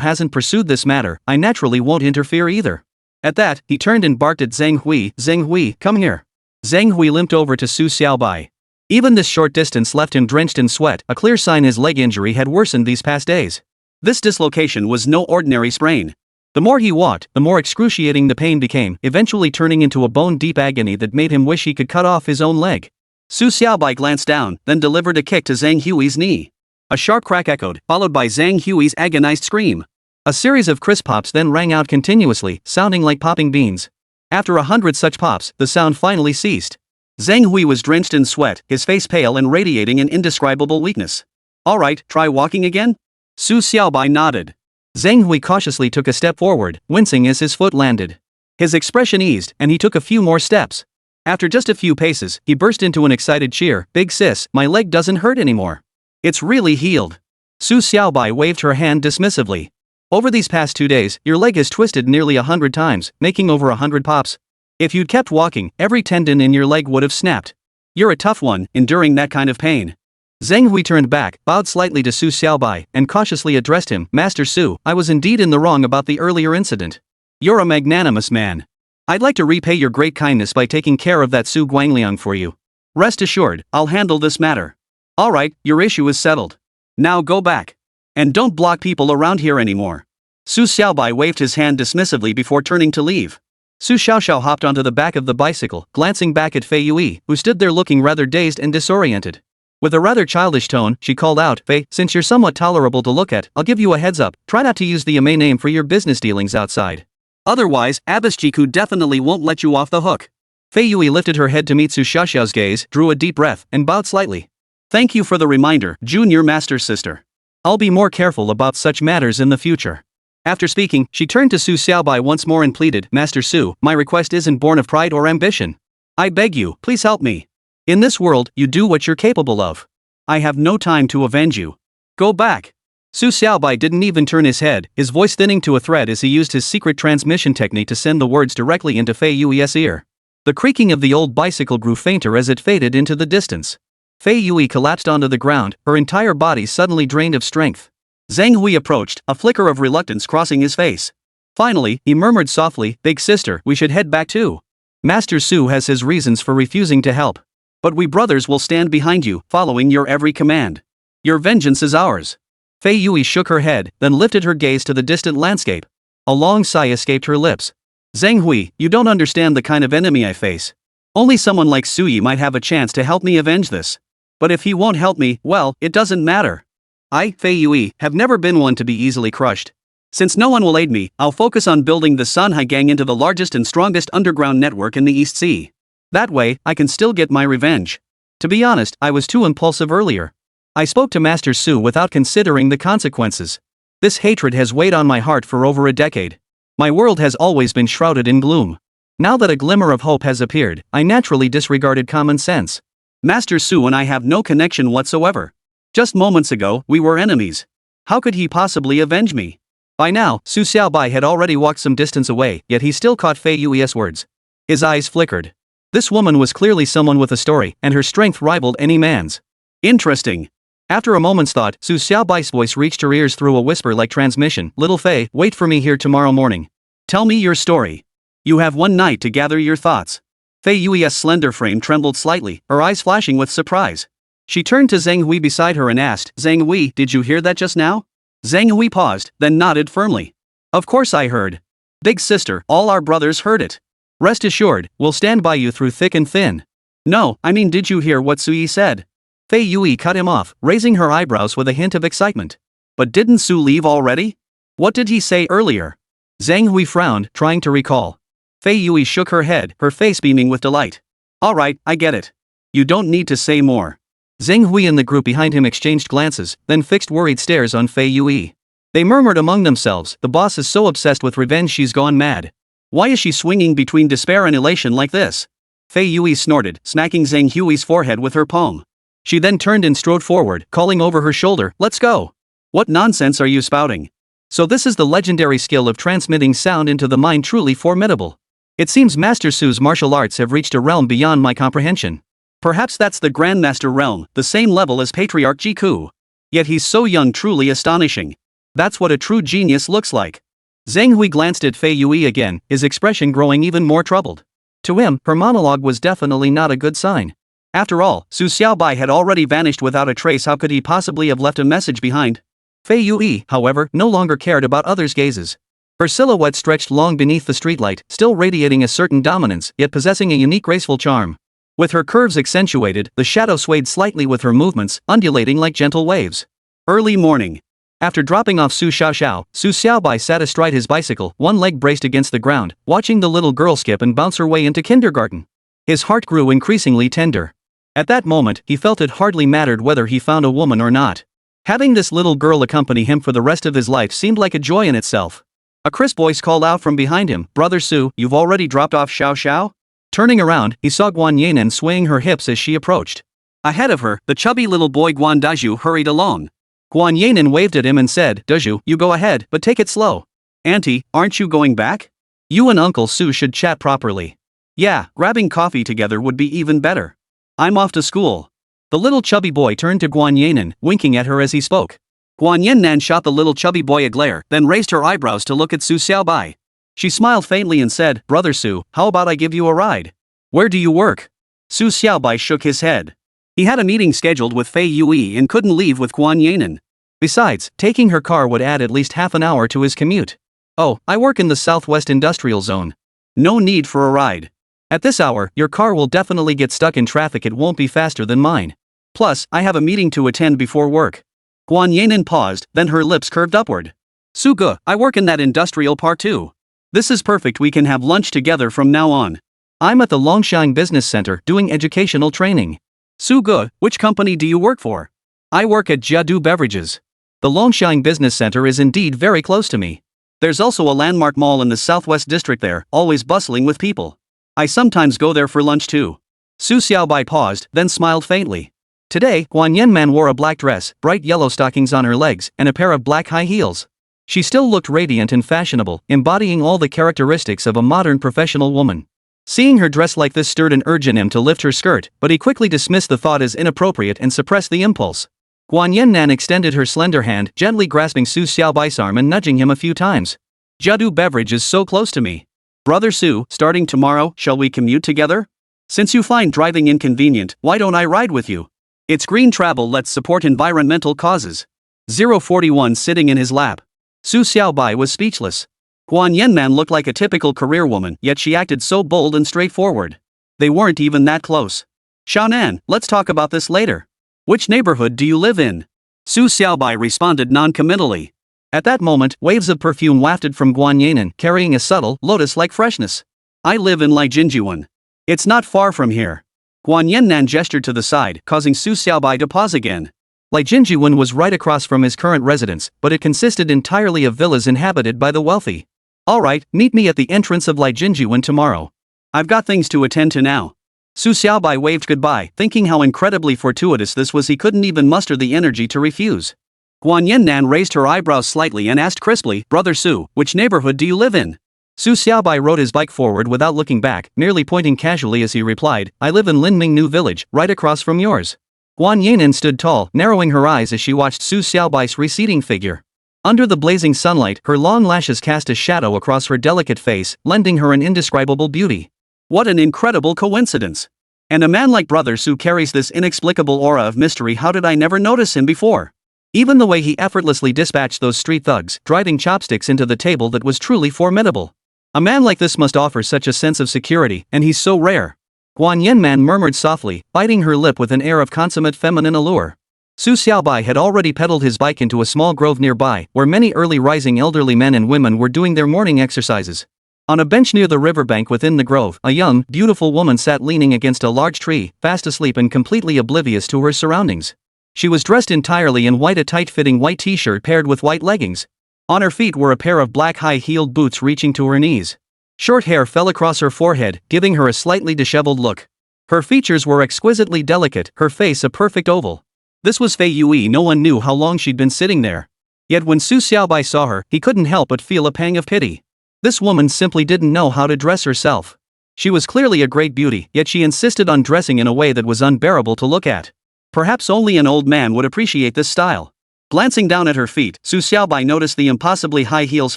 hasn't pursued this matter, I naturally won't interfere either. At that, he turned and barked at Zhang Hui. Zhang Hui, come here. Zhang Hui limped over to Su Xiaobai. Even this short distance left him drenched in sweat, a clear sign his leg injury had worsened these past days. This dislocation was no ordinary sprain. The more he walked, the more excruciating the pain became, eventually turning into a bone-deep agony that made him wish he could cut off his own leg. Su Xiaobai glanced down, then delivered a kick to Zhang Hui's knee. A sharp crack echoed, followed by Zhang Hui's agonized scream. A series of crisp pops then rang out continuously, sounding like popping beans. After 100 such pops, the sound finally ceased. Zhang Hui was drenched in sweat, his face pale and radiating an indescribable weakness. Alright, try walking again? Su Xiaobai nodded. Zhang Hui cautiously took a step forward, wincing as his foot landed. His expression eased, and he took a few more steps. After just a few paces, he burst into an excited cheer. Big sis, my leg doesn't hurt anymore. It's really healed. Su Xiaobai waved her hand dismissively. Over these past 2 days, your leg has twisted nearly 100 times, making over 100 pops. If you'd kept walking, every tendon in your leg would have snapped. You're a tough one, enduring that kind of pain. Zhang Hui turned back, bowed slightly to Su Xiaobai, and cautiously addressed him. Master Su, I was indeed in the wrong about the earlier incident. You're a magnanimous man. I'd like to repay your great kindness by taking care of that Su Guangliang for you. Rest assured, I'll handle this matter. Alright, your issue is settled. Now go back. And don't block people around here anymore. Su Xiaobai waved his hand dismissively before turning to leave. Su Xiaoxiao hopped onto the back of the bicycle, glancing back at Fei Yui, who stood there looking rather dazed and disoriented. With a rather childish tone, she called out, Fei, since you're somewhat tolerable to look at, I'll give you a heads up, try not to use the Emei name for your business dealings outside. Otherwise, Abbas Jiku definitely won't let you off the hook. Fei Yui lifted her head to meet Su Xiaoxiao's gaze, drew a deep breath, and bowed slightly. Thank you for the reminder, Junior Master Sister. I'll be more careful about such matters in the future. After speaking, she turned to Su Xiaobai once more and pleaded, Master Su, my request isn't born of pride or ambition. I beg you, please help me. In this world, you do what you're capable of. I have no time to avenge you. Go back. Su Xiaobai didn't even turn his head, his voice thinning to a thread as he used his secret transmission technique to send the words directly into Fei Yui's ear. The creaking of the old bicycle grew fainter as it faded into the distance. Fei Yui collapsed onto the ground, her entire body suddenly drained of strength. Zhang Hui approached, a flicker of reluctance crossing his face. Finally, he murmured softly, Big sister, we should head back too. Master Su has his reasons for refusing to help. But we brothers will stand behind you, following your every command. Your vengeance is ours. Fei Yui shook her head, then lifted her gaze to the distant landscape. A long sigh escaped her lips. Zhang Hui, you don't understand the kind of enemy I face. Only someone like Su Yi might have a chance to help me avenge this. But if he won't help me, well, it doesn't matter. I, Fei Yui, have never been one to be easily crushed. Since no one will aid me, I'll focus on building the Sanhai Gang into the largest and strongest underground network in the East Sea. That way, I can still get my revenge. To be honest, I was too impulsive earlier. I spoke to Master Su without considering the consequences. This hatred has weighed on my heart for over a decade. My world has always been shrouded in gloom. Now that a glimmer of hope has appeared, I naturally disregarded common sense. Master Su and I have no connection whatsoever. Just moments ago, we were enemies. How could he possibly avenge me? By now, Su Xiaobai had already walked some distance away, yet he still caught Fei Yui's words. His eyes flickered. This woman was clearly someone with a story, and her strength rivaled any man's. Interesting. After a moment's thought, Su Xiaobai's voice reached her ears through a whisper-like transmission. Little Fei, wait for me here tomorrow morning. Tell me your story. You have one night to gather your thoughts. Fei Yui's slender frame trembled slightly, her eyes flashing with surprise. She turned to Zhang Hui beside her and asked, Zhang Hui, did you hear that just now? Zhang Hui paused, then nodded firmly. Of course I heard. Big sister, all our brothers heard it. Rest assured, we'll stand by you through thick and thin. No, I mean, did you hear what Su Yi said? Fei Yui cut him off, raising her eyebrows with a hint of excitement. But didn't Su leave already? What did he say earlier? Zhang Hui frowned, trying to recall. Fei Yui shook her head, her face beaming with delight. Alright, I get it. You don't need to say more. Zhang Hui and the group behind him exchanged glances, then fixed worried stares on Fei Yui. They murmured among themselves, the boss is so obsessed with revenge she's gone mad. Why is she swinging between despair and elation like this? Fei Yui snorted, smacking Zhang Hui's forehead with her palm. She then turned and strode forward, calling over her shoulder, let's go. What nonsense are you spouting? So this is the legendary skill of transmitting sound into the mind, truly formidable. It seems Master Su's martial arts have reached a realm beyond my comprehension. Perhaps that's the Grandmaster realm, the same level as Patriarch Jiku. Yet he's so young, truly astonishing. That's what a true genius looks like. Zhang Hui glanced at Fei Yui again, his expression growing even more troubled. To him, her monologue was definitely not a good sign. After all, Su Xiaobai had already vanished without a trace. How could he possibly have left a message behind? Fei Yui, however, no longer cared about others' gazes. Her silhouette stretched long beneath the streetlight, still radiating a certain dominance, yet possessing a unique graceful charm. With her curves accentuated, the shadow swayed slightly with her movements, undulating like gentle waves. Early morning. After dropping off Su Xiaobai sat astride his bicycle, one leg braced against the ground, watching the little girl skip and bounce her way into kindergarten. His heart grew increasingly tender. At that moment, he felt it hardly mattered whether he found a woman or not. Having this little girl accompany him for the rest of his life seemed like a joy in itself. A crisp voice called out from behind him, Brother Su, you've already dropped off Xiao? Turning around, he saw Guan Yinan swaying her hips as she approached. Ahead of her, the chubby little boy Guan Dazhu hurried along. Guan Yinan waved at him and said, Dazhu, you go ahead, but take it slow. Auntie, aren't you going back? You and Uncle Su should chat properly. Yeah, grabbing coffee together would be even better. I'm off to school. The little chubby boy turned to Guan Yinan, winking at her as he spoke. Guan Yinan shot the little chubby boy a glare, then raised her eyebrows to look at Su Xiaobai. She smiled faintly and said, Brother Su, how about I give you a ride? Where do you work? Su Xiaobai shook his head. He had a meeting scheduled with Fei Yui and couldn't leave with Guan Yinan. Besides, taking her car would add at least half an hour to his commute. Oh, I work in the Southwest Industrial Zone. No need for a ride. At this hour, your car will definitely get stuck in traffic. It won't be faster than mine. Plus, I have a meeting to attend before work. Guan Yinan paused, then her lips curved upward. Suge, I work in that industrial part too. This is perfect, we can have lunch together from now on. I'm at the Longxiang Business Center doing educational training. Suge, which company do you work for? I work at Jiadu Beverages. The Longxiang Business Center is indeed very close to me. There's also a landmark mall in the Southwest District there, always bustling with people. I sometimes go there for lunch too. Su Xiaobai paused, then smiled faintly. Today, Guan Yanman wore a black dress, bright yellow stockings on her legs, and a pair of black high heels. She still looked radiant and fashionable, embodying all the characteristics of a modern professional woman. Seeing her dress like this stirred an urge in him to lift her skirt, but he quickly dismissed the thought as inappropriate and suppressed the impulse. Guan Yannan extended her slender hand, gently grasping Su Xiaobai's arm and nudging him a few times. Jiadu Beverage is so close to me. Brother Su, starting tomorrow, shall we commute together? Since you find driving inconvenient, why don't I ride with you? It's green travel, let's support environmental causes. 041 sitting in his lap. Su Xiaobai was speechless. Guan Yanman looked like a typical career woman, yet she acted so bold and straightforward. They weren't even that close. Xiaonan, let's talk about this later. Which neighborhood do you live in? Su Xiaobai responded non-committally. At that moment, waves of perfume wafted from Guan Yannan, carrying a subtle, lotus-like freshness. I live in Lijianjuan. It's not far from here. Guan Yannan gestured to the side, causing Su Xiaobai to pause again. Lijianjuan was right across from his current residence, but it consisted entirely of villas inhabited by the wealthy. Alright, meet me at the entrance of Lijianjuan tomorrow. I've got things to attend to now. Su Xiaobai waved goodbye, thinking how incredibly fortuitous this was. He couldn't even muster the energy to refuse. Guan Yannan raised her eyebrows slightly and asked crisply, Brother Su, which neighborhood do you live in? Su Xiaobai rode his bike forward without looking back, merely pointing casually as he replied, I live in Linming New Village, right across from yours. Huixin stood tall, narrowing her eyes as she watched Su Xiaobai's receding figure. Under the blazing sunlight, her long lashes cast a shadow across her delicate face, lending her an indescribable beauty. What an incredible coincidence! And a man like Brother Su carries this inexplicable aura of mystery. How did I never notice him before? Even the way he effortlessly dispatched those street thugs, driving chopsticks into the table, that was truly formidable. A man like this must offer such a sense of security, and he's so rare. Huixin man murmured softly, biting her lip with an air of consummate feminine allure. Su Xiaobai had already pedaled his bike into a small grove nearby, where many early rising elderly men and women were doing their morning exercises. On a bench near the riverbank within the grove, a young, beautiful woman sat leaning against a large tree, fast asleep and completely oblivious to her surroundings. She was dressed entirely in white, a tight-fitting white t-shirt paired with white leggings. On her feet were a pair of black high-heeled boots reaching to her knees. Short hair fell across her forehead, giving her a slightly disheveled look. Her features were exquisitely delicate, her face a perfect oval. This was Fei Yui. No one knew how long she'd been sitting there. Yet when Su Xiaobai saw her, he couldn't help but feel a pang of pity. This woman simply didn't know how to dress herself. She was clearly a great beauty, yet she insisted on dressing in a way that was unbearable to look at. Perhaps only an old man would appreciate this style. Glancing down at her feet, Su Xiaobai noticed the impossibly high heels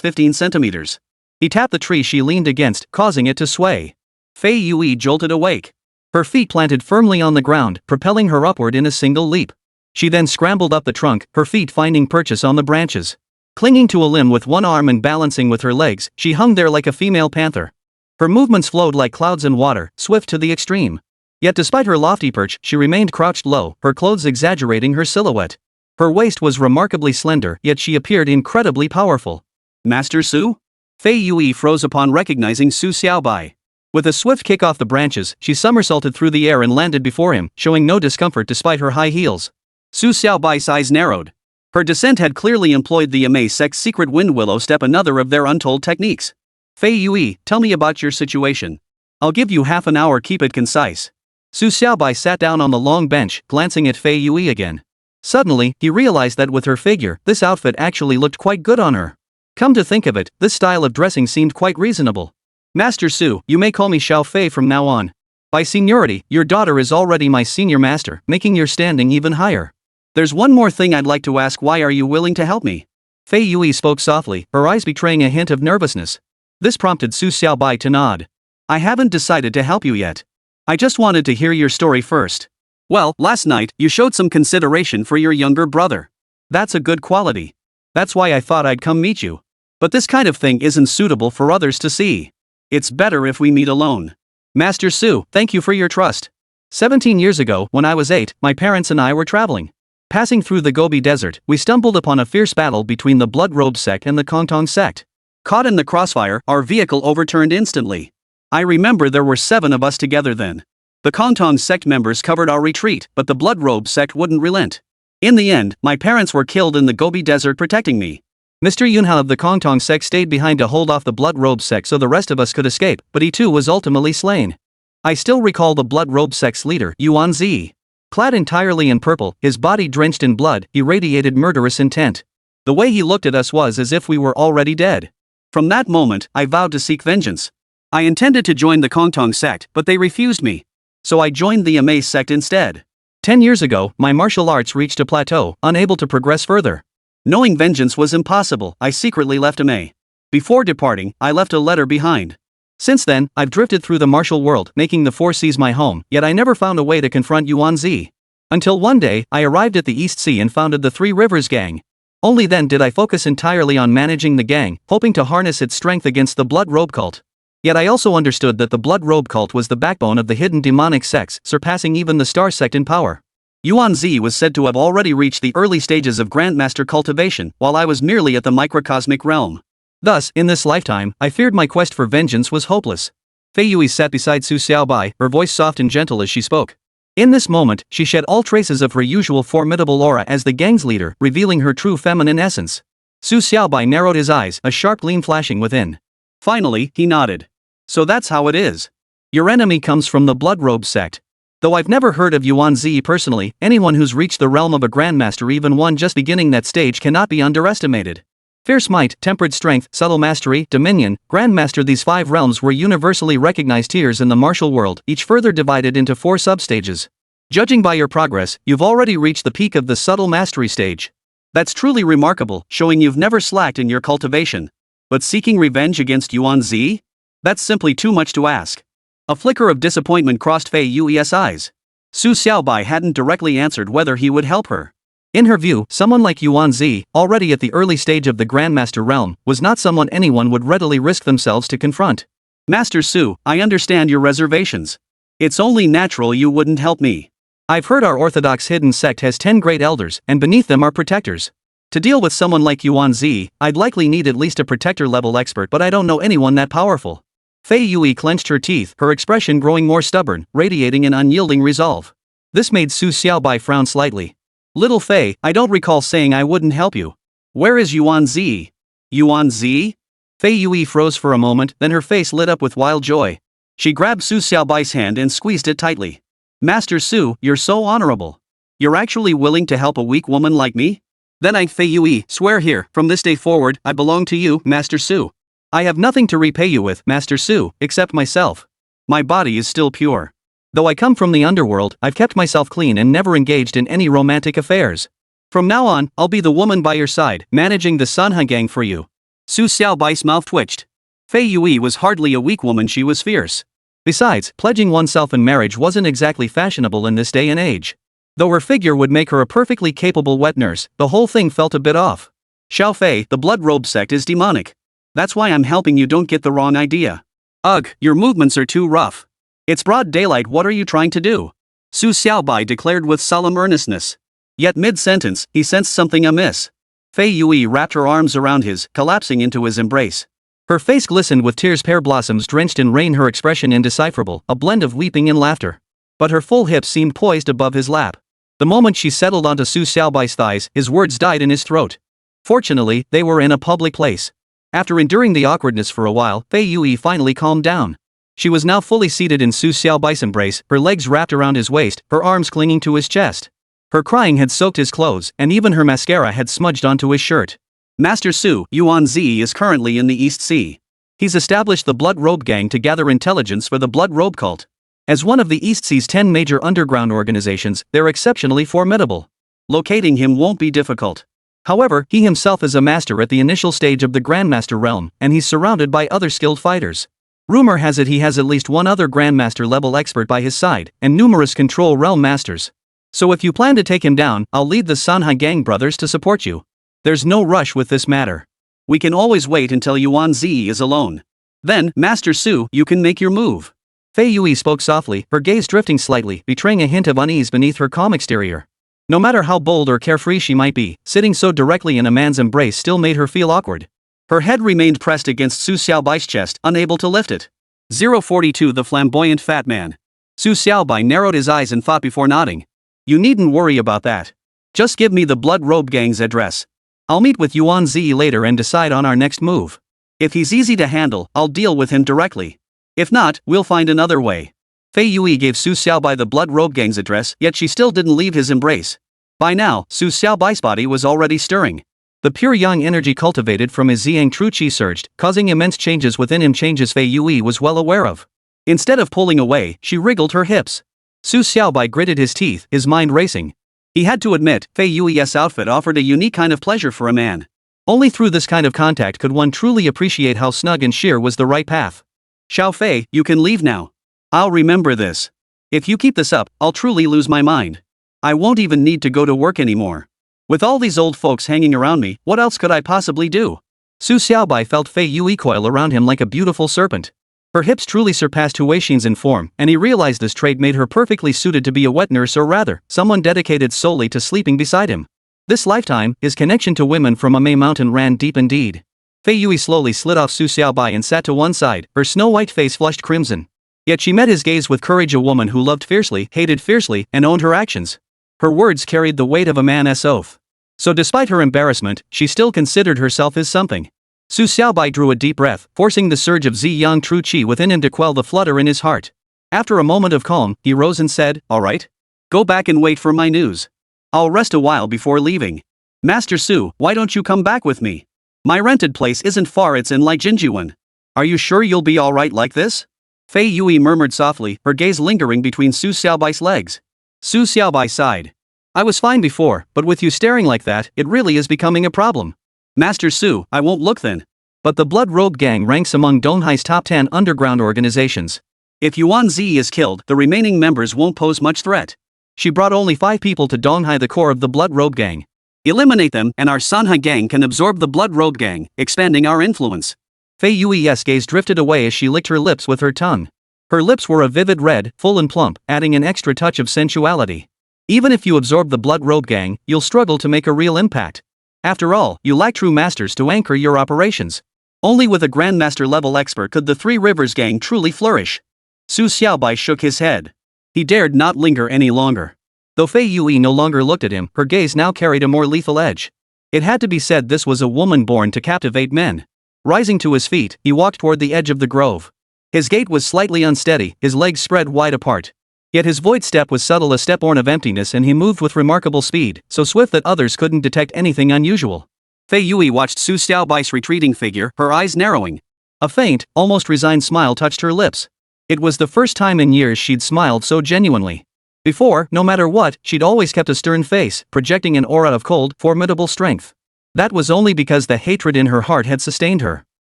15 centimeters. He tapped the tree she leaned against, causing it to sway. Fei Yui jolted awake. Her feet planted firmly on the ground, propelling her upward in a single leap. She then scrambled up the trunk, her feet finding purchase on the branches. Clinging to a limb with one arm and balancing with her legs, she hung there like a female panther. Her movements flowed like clouds in water, swift to the extreme. Yet despite her lofty perch, she remained crouched low, her clothes exaggerating her silhouette. Her waist was remarkably slender, yet she appeared incredibly powerful. Master Su? Fei Yui froze upon recognizing Su Xiaobai. With a swift kick off the branches, she somersaulted through the air and landed before him, showing no discomfort despite her high heels. Su Xiaobai's eyes narrowed. Her descent had clearly employed the Emei Sect's secret wind willow step, another of their untold techniques. Fei Yui, tell me about your situation. I'll give you half an hour, keep it concise. Su Xiaobai sat down on the long bench, glancing at Fei Yui again. Suddenly, he realized that with her figure, this outfit actually looked quite good on her. Come to think of it, this style of dressing seemed quite reasonable. Master Su, you may call me Xiao Fei from now on. By seniority, your daughter is already my senior master, making your standing even higher. There's one more thing I'd like to ask. Why are you willing to help me? Fei Yui spoke softly, her eyes betraying a hint of nervousness. This prompted Su Xiaobai to nod. I haven't decided to help you yet. I just wanted to hear your story first. Well, last night, you showed some consideration for your younger brother. That's a good quality. That's why I thought I'd come meet you. But this kind of thing isn't suitable for others to see. It's better if we meet alone. Master Su, thank you for your trust. 17 years ago, when I was 8, my parents and I were traveling. Passing through the Gobi Desert, we stumbled upon a fierce battle between the Blood-Robe Sect and the Kongtong Sect. Caught in the crossfire, our vehicle overturned instantly. I remember there were 7 of us together then. The Kongtong Sect members covered our retreat, but the Blood-Robe Sect wouldn't relent. In the end, my parents were killed in the Gobi Desert protecting me. Mr. Yunha of the Kongtong Sect stayed behind to hold off the Blood-Robe Sect so the rest of us could escape, but he too was ultimately slain. I still recall the Blood-Robe Sect's leader, Yuanzi. Clad entirely in purple, his body drenched in blood, he radiated murderous intent. The way he looked at us was as if we were already dead. From that moment, I vowed to seek vengeance. I intended to join the Kongtong Sect, but they refused me. So I joined the Emei Sect instead. 10 years ago, my martial arts reached a plateau, unable to progress further. Knowing vengeance was impossible, I secretly left Emei. Before departing, I left a letter behind. Since then, I've drifted through the martial world, making the Four Seas my home, yet I never found a way to confront Yuanzi. Until one day, I arrived at the East Sea and founded the Three Rivers Gang. Only then did I focus entirely on managing the gang, hoping to harness its strength against the Blood Robe cult. Yet I also understood that the Blood Robe cult was the backbone of the hidden demonic sects, surpassing even the Star Sect in power. Yuanzi was said to have already reached the early stages of Grandmaster cultivation, while I was merely at the microcosmic realm. Thus, in this lifetime, I feared my quest for vengeance was hopeless. Fei Yui sat beside Su Xiaobai, her voice soft and gentle as she spoke. In this moment, she shed all traces of her usual formidable aura as the gang's leader, revealing her true feminine essence. Su Xiaobai narrowed his eyes, a sharp gleam flashing within. Finally, he nodded. So that's how it is. Your enemy comes from the Blood Robe Sect. Though I've never heard of Yuanzi personally, anyone who's reached the realm of a Grandmaster, even one just beginning that stage, cannot be underestimated. Fierce might, tempered strength, subtle mastery, dominion, Grandmaster, these 5 realms were universally recognized tiers in the martial world, each further divided into 4 substages. Judging by your progress, you've already reached the peak of the subtle mastery stage. That's truly remarkable, showing you've never slacked in your cultivation. But seeking revenge against Yuan Zi? That's simply too much to ask. A flicker of disappointment crossed Fei Yui's eyes. Su Xiaobai hadn't directly answered whether he would help her. In her view, someone like Yuan Zi, already at the early stage of the Grandmaster realm, was not someone anyone would readily risk themselves to confront. Master Su, I understand your reservations. It's only natural you wouldn't help me. I've heard our orthodox hidden sect has 10 great elders, and beneath them are protectors. To deal with someone like Yuan Zi, I'd likely need at least a protector-level expert, but I don't know anyone that powerful. Fei Yui clenched her teeth, her expression growing more stubborn, radiating an unyielding resolve. This made Su Xiaobai frown slightly. Little Fei, I don't recall saying I wouldn't help you. Where is Yuan Zi? Yuan Zi? Fei Yui froze for a moment, then her face lit up with wild joy. She grabbed Su Xiaobai's hand and squeezed it tightly. Master Su, you're so honorable. You're actually willing to help a weak woman like me? Then I, Fei Yui, swear here, from this day forward, I belong to you, Master Su. I have nothing to repay you with, Master Su, except myself. My body is still pure. Though I come from the underworld, I've kept myself clean and never engaged in any romantic affairs. From now on, I'll be the woman by your side, managing the Sanha gang for you. Su Xiaobai's mouth twitched. Fei Yui was hardly a weak woman, she was fierce. Besides, pledging oneself in marriage wasn't exactly fashionable in this day and age. Though her figure would make her a perfectly capable wet nurse, the whole thing felt a bit off. Xiao Fei, the blood robe sect is demonic. That's why I'm helping you, don't get the wrong idea. Ugh, your movements are too rough. It's broad daylight, what are you trying to do? Su Xiaobai declared with solemn earnestness. Yet mid-sentence, he sensed something amiss. Fei Yui wrapped her arms around his, collapsing into his embrace. Her face glistened with tears, pear blossoms drenched in rain, her expression indecipherable, a blend of weeping and laughter. But her full hips seemed poised above his lap. The moment she settled onto Su Xiaobai's thighs, his words died in his throat. Fortunately, they were in a public place. After enduring the awkwardness for a while, Fei Yui finally calmed down. She was now fully seated in Su Xiaobai's embrace, her legs wrapped around his waist, her arms clinging to his chest. Her crying had soaked his clothes, and even her mascara had smudged onto his shirt. Master Su, Yuan Zi is currently in the East Sea. He's established the Blood Robe Gang to gather intelligence for the Blood Robe cult. As one of the East Sea's 10 major underground organizations, they're exceptionally formidable. Locating him won't be difficult. However, he himself is a master at the initial stage of the Grandmaster realm, and he's surrounded by other skilled fighters. Rumor has it he has at least one other Grandmaster level expert by his side, and numerous control realm masters. So if you plan to take him down, I'll lead the Sanhai gang brothers to support you. There's no rush with this matter. We can always wait until Yuan Zi is alone. Then, Master Su, you can make your move. Fei Yui spoke softly, her gaze drifting slightly, betraying a hint of unease beneath her calm exterior. No matter how bold or carefree she might be, sitting so directly in a man's embrace still made her feel awkward. Her head remained pressed against Su Xiaobai's chest, unable to lift it. 042 The flamboyant fat man. Su Xiaobai narrowed his eyes and thought before nodding. You needn't worry about that. Just give me the Blood Robe Gang's address. I'll meet with Yuan Zi later and decide on our next move. If he's easy to handle, I'll deal with him directly. If not, we'll find another way. Fei Yui gave Su Xiaobai the Blood Robe Gang's address, yet she still didn't leave his embrace. By now, Su Xiaobai's body was already stirring. The pure yang energy cultivated from his Ziyang True Qi surged, causing immense changes within him, changes Fei Yui was well aware of. Instead of pulling away, she wriggled her hips. Su Xiaobai gritted his teeth, his mind racing. He had to admit, Fei Yui's outfit offered a unique kind of pleasure for a man. Only through this kind of contact could one truly appreciate how snug and sheer was the right path. Xiao Fei, you can leave now. I'll remember this. If you keep this up, I'll truly lose my mind. I won't even need to go to work anymore. With all these old folks hanging around me, what else could I possibly do? Su Xiaobai felt Fei Yui coil around him like a beautiful serpent. Her hips truly surpassed Huixin's in form, and he realized this trait made her perfectly suited to be a wet nurse, or rather, someone dedicated solely to sleeping beside him. This lifetime, his connection to women from Emei Mountain ran deep indeed. Fei Yui slowly slid off Su Xiaobai and sat to one side, her snow-white face flushed crimson. Yet she met his gaze with courage, a woman who loved fiercely, hated fiercely, and owned her actions. Her words carried the weight of a man's oath. So despite her embarrassment, she still considered herself as something. Su Xiaobai drew a deep breath, forcing the surge of Ziyang True Qi within him to quell the flutter in his heart. After a moment of calm, he rose and said, "All right. Go back and wait for my news. I'll rest a while before leaving. Master Su, why don't you come back with me? My rented place isn't far, it's in Jinjuan. Are you sure you'll be alright like this?" Fei Yui murmured softly, her gaze lingering between Su Xiaobai's legs. Su Xiaobai sighed. I was fine before, but with you staring like that, it really is becoming a problem. Master Su, I won't look thin. But the Blood Robe Gang ranks among Donghai's top 10 underground organizations. If Yuan Zi is killed, the remaining members won't pose much threat. She brought only 5 people to Donghai, the core of the Blood Robe Gang. Eliminate them, and our Sanhai Gang can absorb the Blood Robe Gang, expanding our influence. Fei Yui's gaze drifted away as she licked her lips with her tongue. Her lips were a vivid red, full and plump, adding an extra touch of sensuality. Even if you absorb the Blood Robe Gang, you'll struggle to make a real impact. After all, you lack true masters to anchor your operations. Only with a Grandmaster level expert could the Three Rivers Gang truly flourish. Su Xiaobai shook his head. He dared not linger any longer. Though Fei Yui no longer looked at him, her gaze now carried a more lethal edge. It had to be said this was a woman born to captivate men. Rising to his feet, he walked toward the edge of the grove. His gait was slightly unsteady, his legs spread wide apart. Yet his void step was subtle, a step born of emptiness, and he moved with remarkable speed, so swift that others couldn't detect anything unusual. Fei Yui watched Su Xiaobai's retreating figure, her eyes narrowing. A faint, almost resigned smile touched her lips. It was the first time in years she'd smiled so genuinely. Before, no matter what, she'd always kept a stern face, projecting an aura of cold, formidable strength. That was only because the hatred in her heart had sustained her.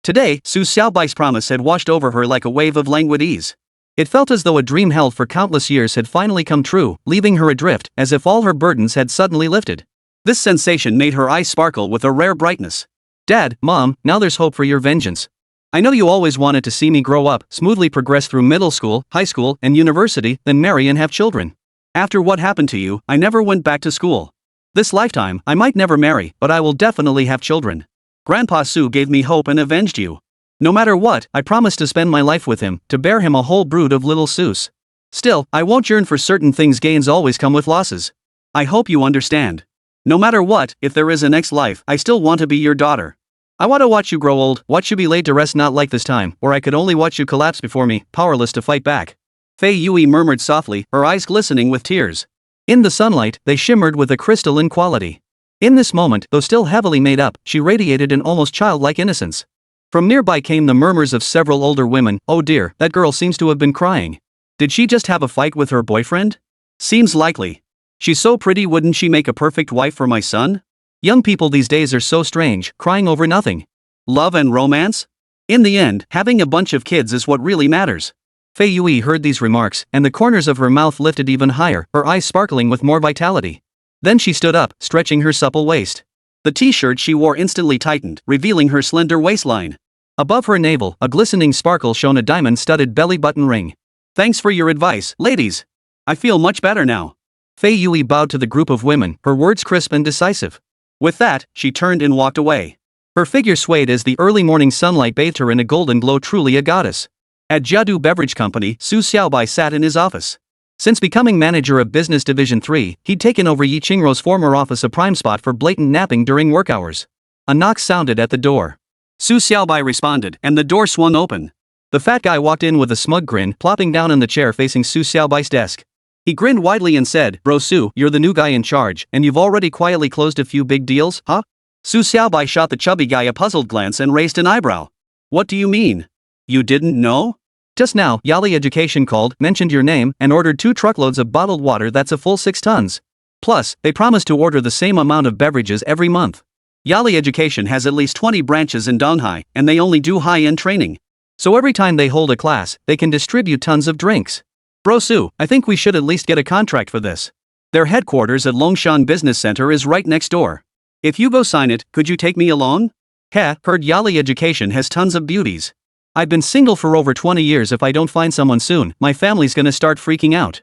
Today, Su Xiaobai's promise had washed over her like a wave of languid ease. It felt as though a dream held for countless years had finally come true, leaving her adrift, as if all her burdens had suddenly lifted. This sensation made her eyes sparkle with a rare brightness. Dad, Mom, now there's hope for your vengeance. I know you always wanted to see me grow up, smoothly progress through middle school, high school, and university, then marry and have children. After what happened to you, I never went back to school. This lifetime, I might never marry, but I will definitely have children. Grandpa Su gave me hope and avenged you. No matter what, I promise to spend my life with him, to bear him a whole brood of little Sus. Still, I won't yearn for certain things. Gains always come with losses. I hope you understand. No matter what, if there is a next life, I still want to be your daughter. I want to watch you grow old, watch you be laid to rest, not like this time, or I could only watch you collapse before me, powerless to fight back. Fei Yui murmured softly, her eyes glistening with tears. In the sunlight, they shimmered with a crystalline quality. In this moment, though still heavily made up, she radiated an almost childlike innocence. From nearby came the murmurs of several older women. Oh dear, that girl seems to have been crying. Did she just have a fight with her boyfriend? Seems likely. She's so pretty, wouldn't she make a perfect wife for my son? Young people these days are so strange, crying over nothing. Love and romance? In the end, having a bunch of kids is what really matters. Fei Yui heard these remarks, and the corners of her mouth lifted even higher, her eyes sparkling with more vitality. Then she stood up, stretching her supple waist. The t-shirt she wore instantly tightened, revealing her slender waistline. Above her navel, a glistening sparkle shone, a diamond-studded belly button ring. Thanks for your advice, ladies. I feel much better now. Fei Yui bowed to the group of women, her words crisp and decisive. With that, she turned and walked away. Her figure swayed as the early morning sunlight bathed her in a golden glow, truly a goddess. At Jiadu Beverage Company, Su Xiaobai sat in his office. Since becoming manager of Business Division 3, he'd taken over Yi Qingrou's former office, a prime spot for blatant napping during work hours. A knock sounded at the door. Su Xiaobai responded, and the door swung open. The fat guy walked in with a smug grin, plopping down in the chair facing Su Xiaobai's desk. He grinned widely and said, Bro Su, you're the new guy in charge, and you've already quietly closed a few big deals, huh? Su Xiaobai shot the chubby guy a puzzled glance and raised an eyebrow. What do you mean? You didn't know? Just now, Yali Education called, mentioned your name, and ordered 2 truckloads of bottled water. That's a full 6 tons. Plus, they promised to order the same amount of beverages every month. Yali Education has at least 20 branches in Donghai, and they only do high-end training. So every time they hold a class, they can distribute tons of drinks. Bro Su, I think we should at least get a contract for this. Their headquarters at Longshan Business Center is right next door. If you go sign it, could you take me along? Heard Yali Education has tons of beauties. I've been single for over 20 years. If I don't find someone soon, my family's gonna start freaking out.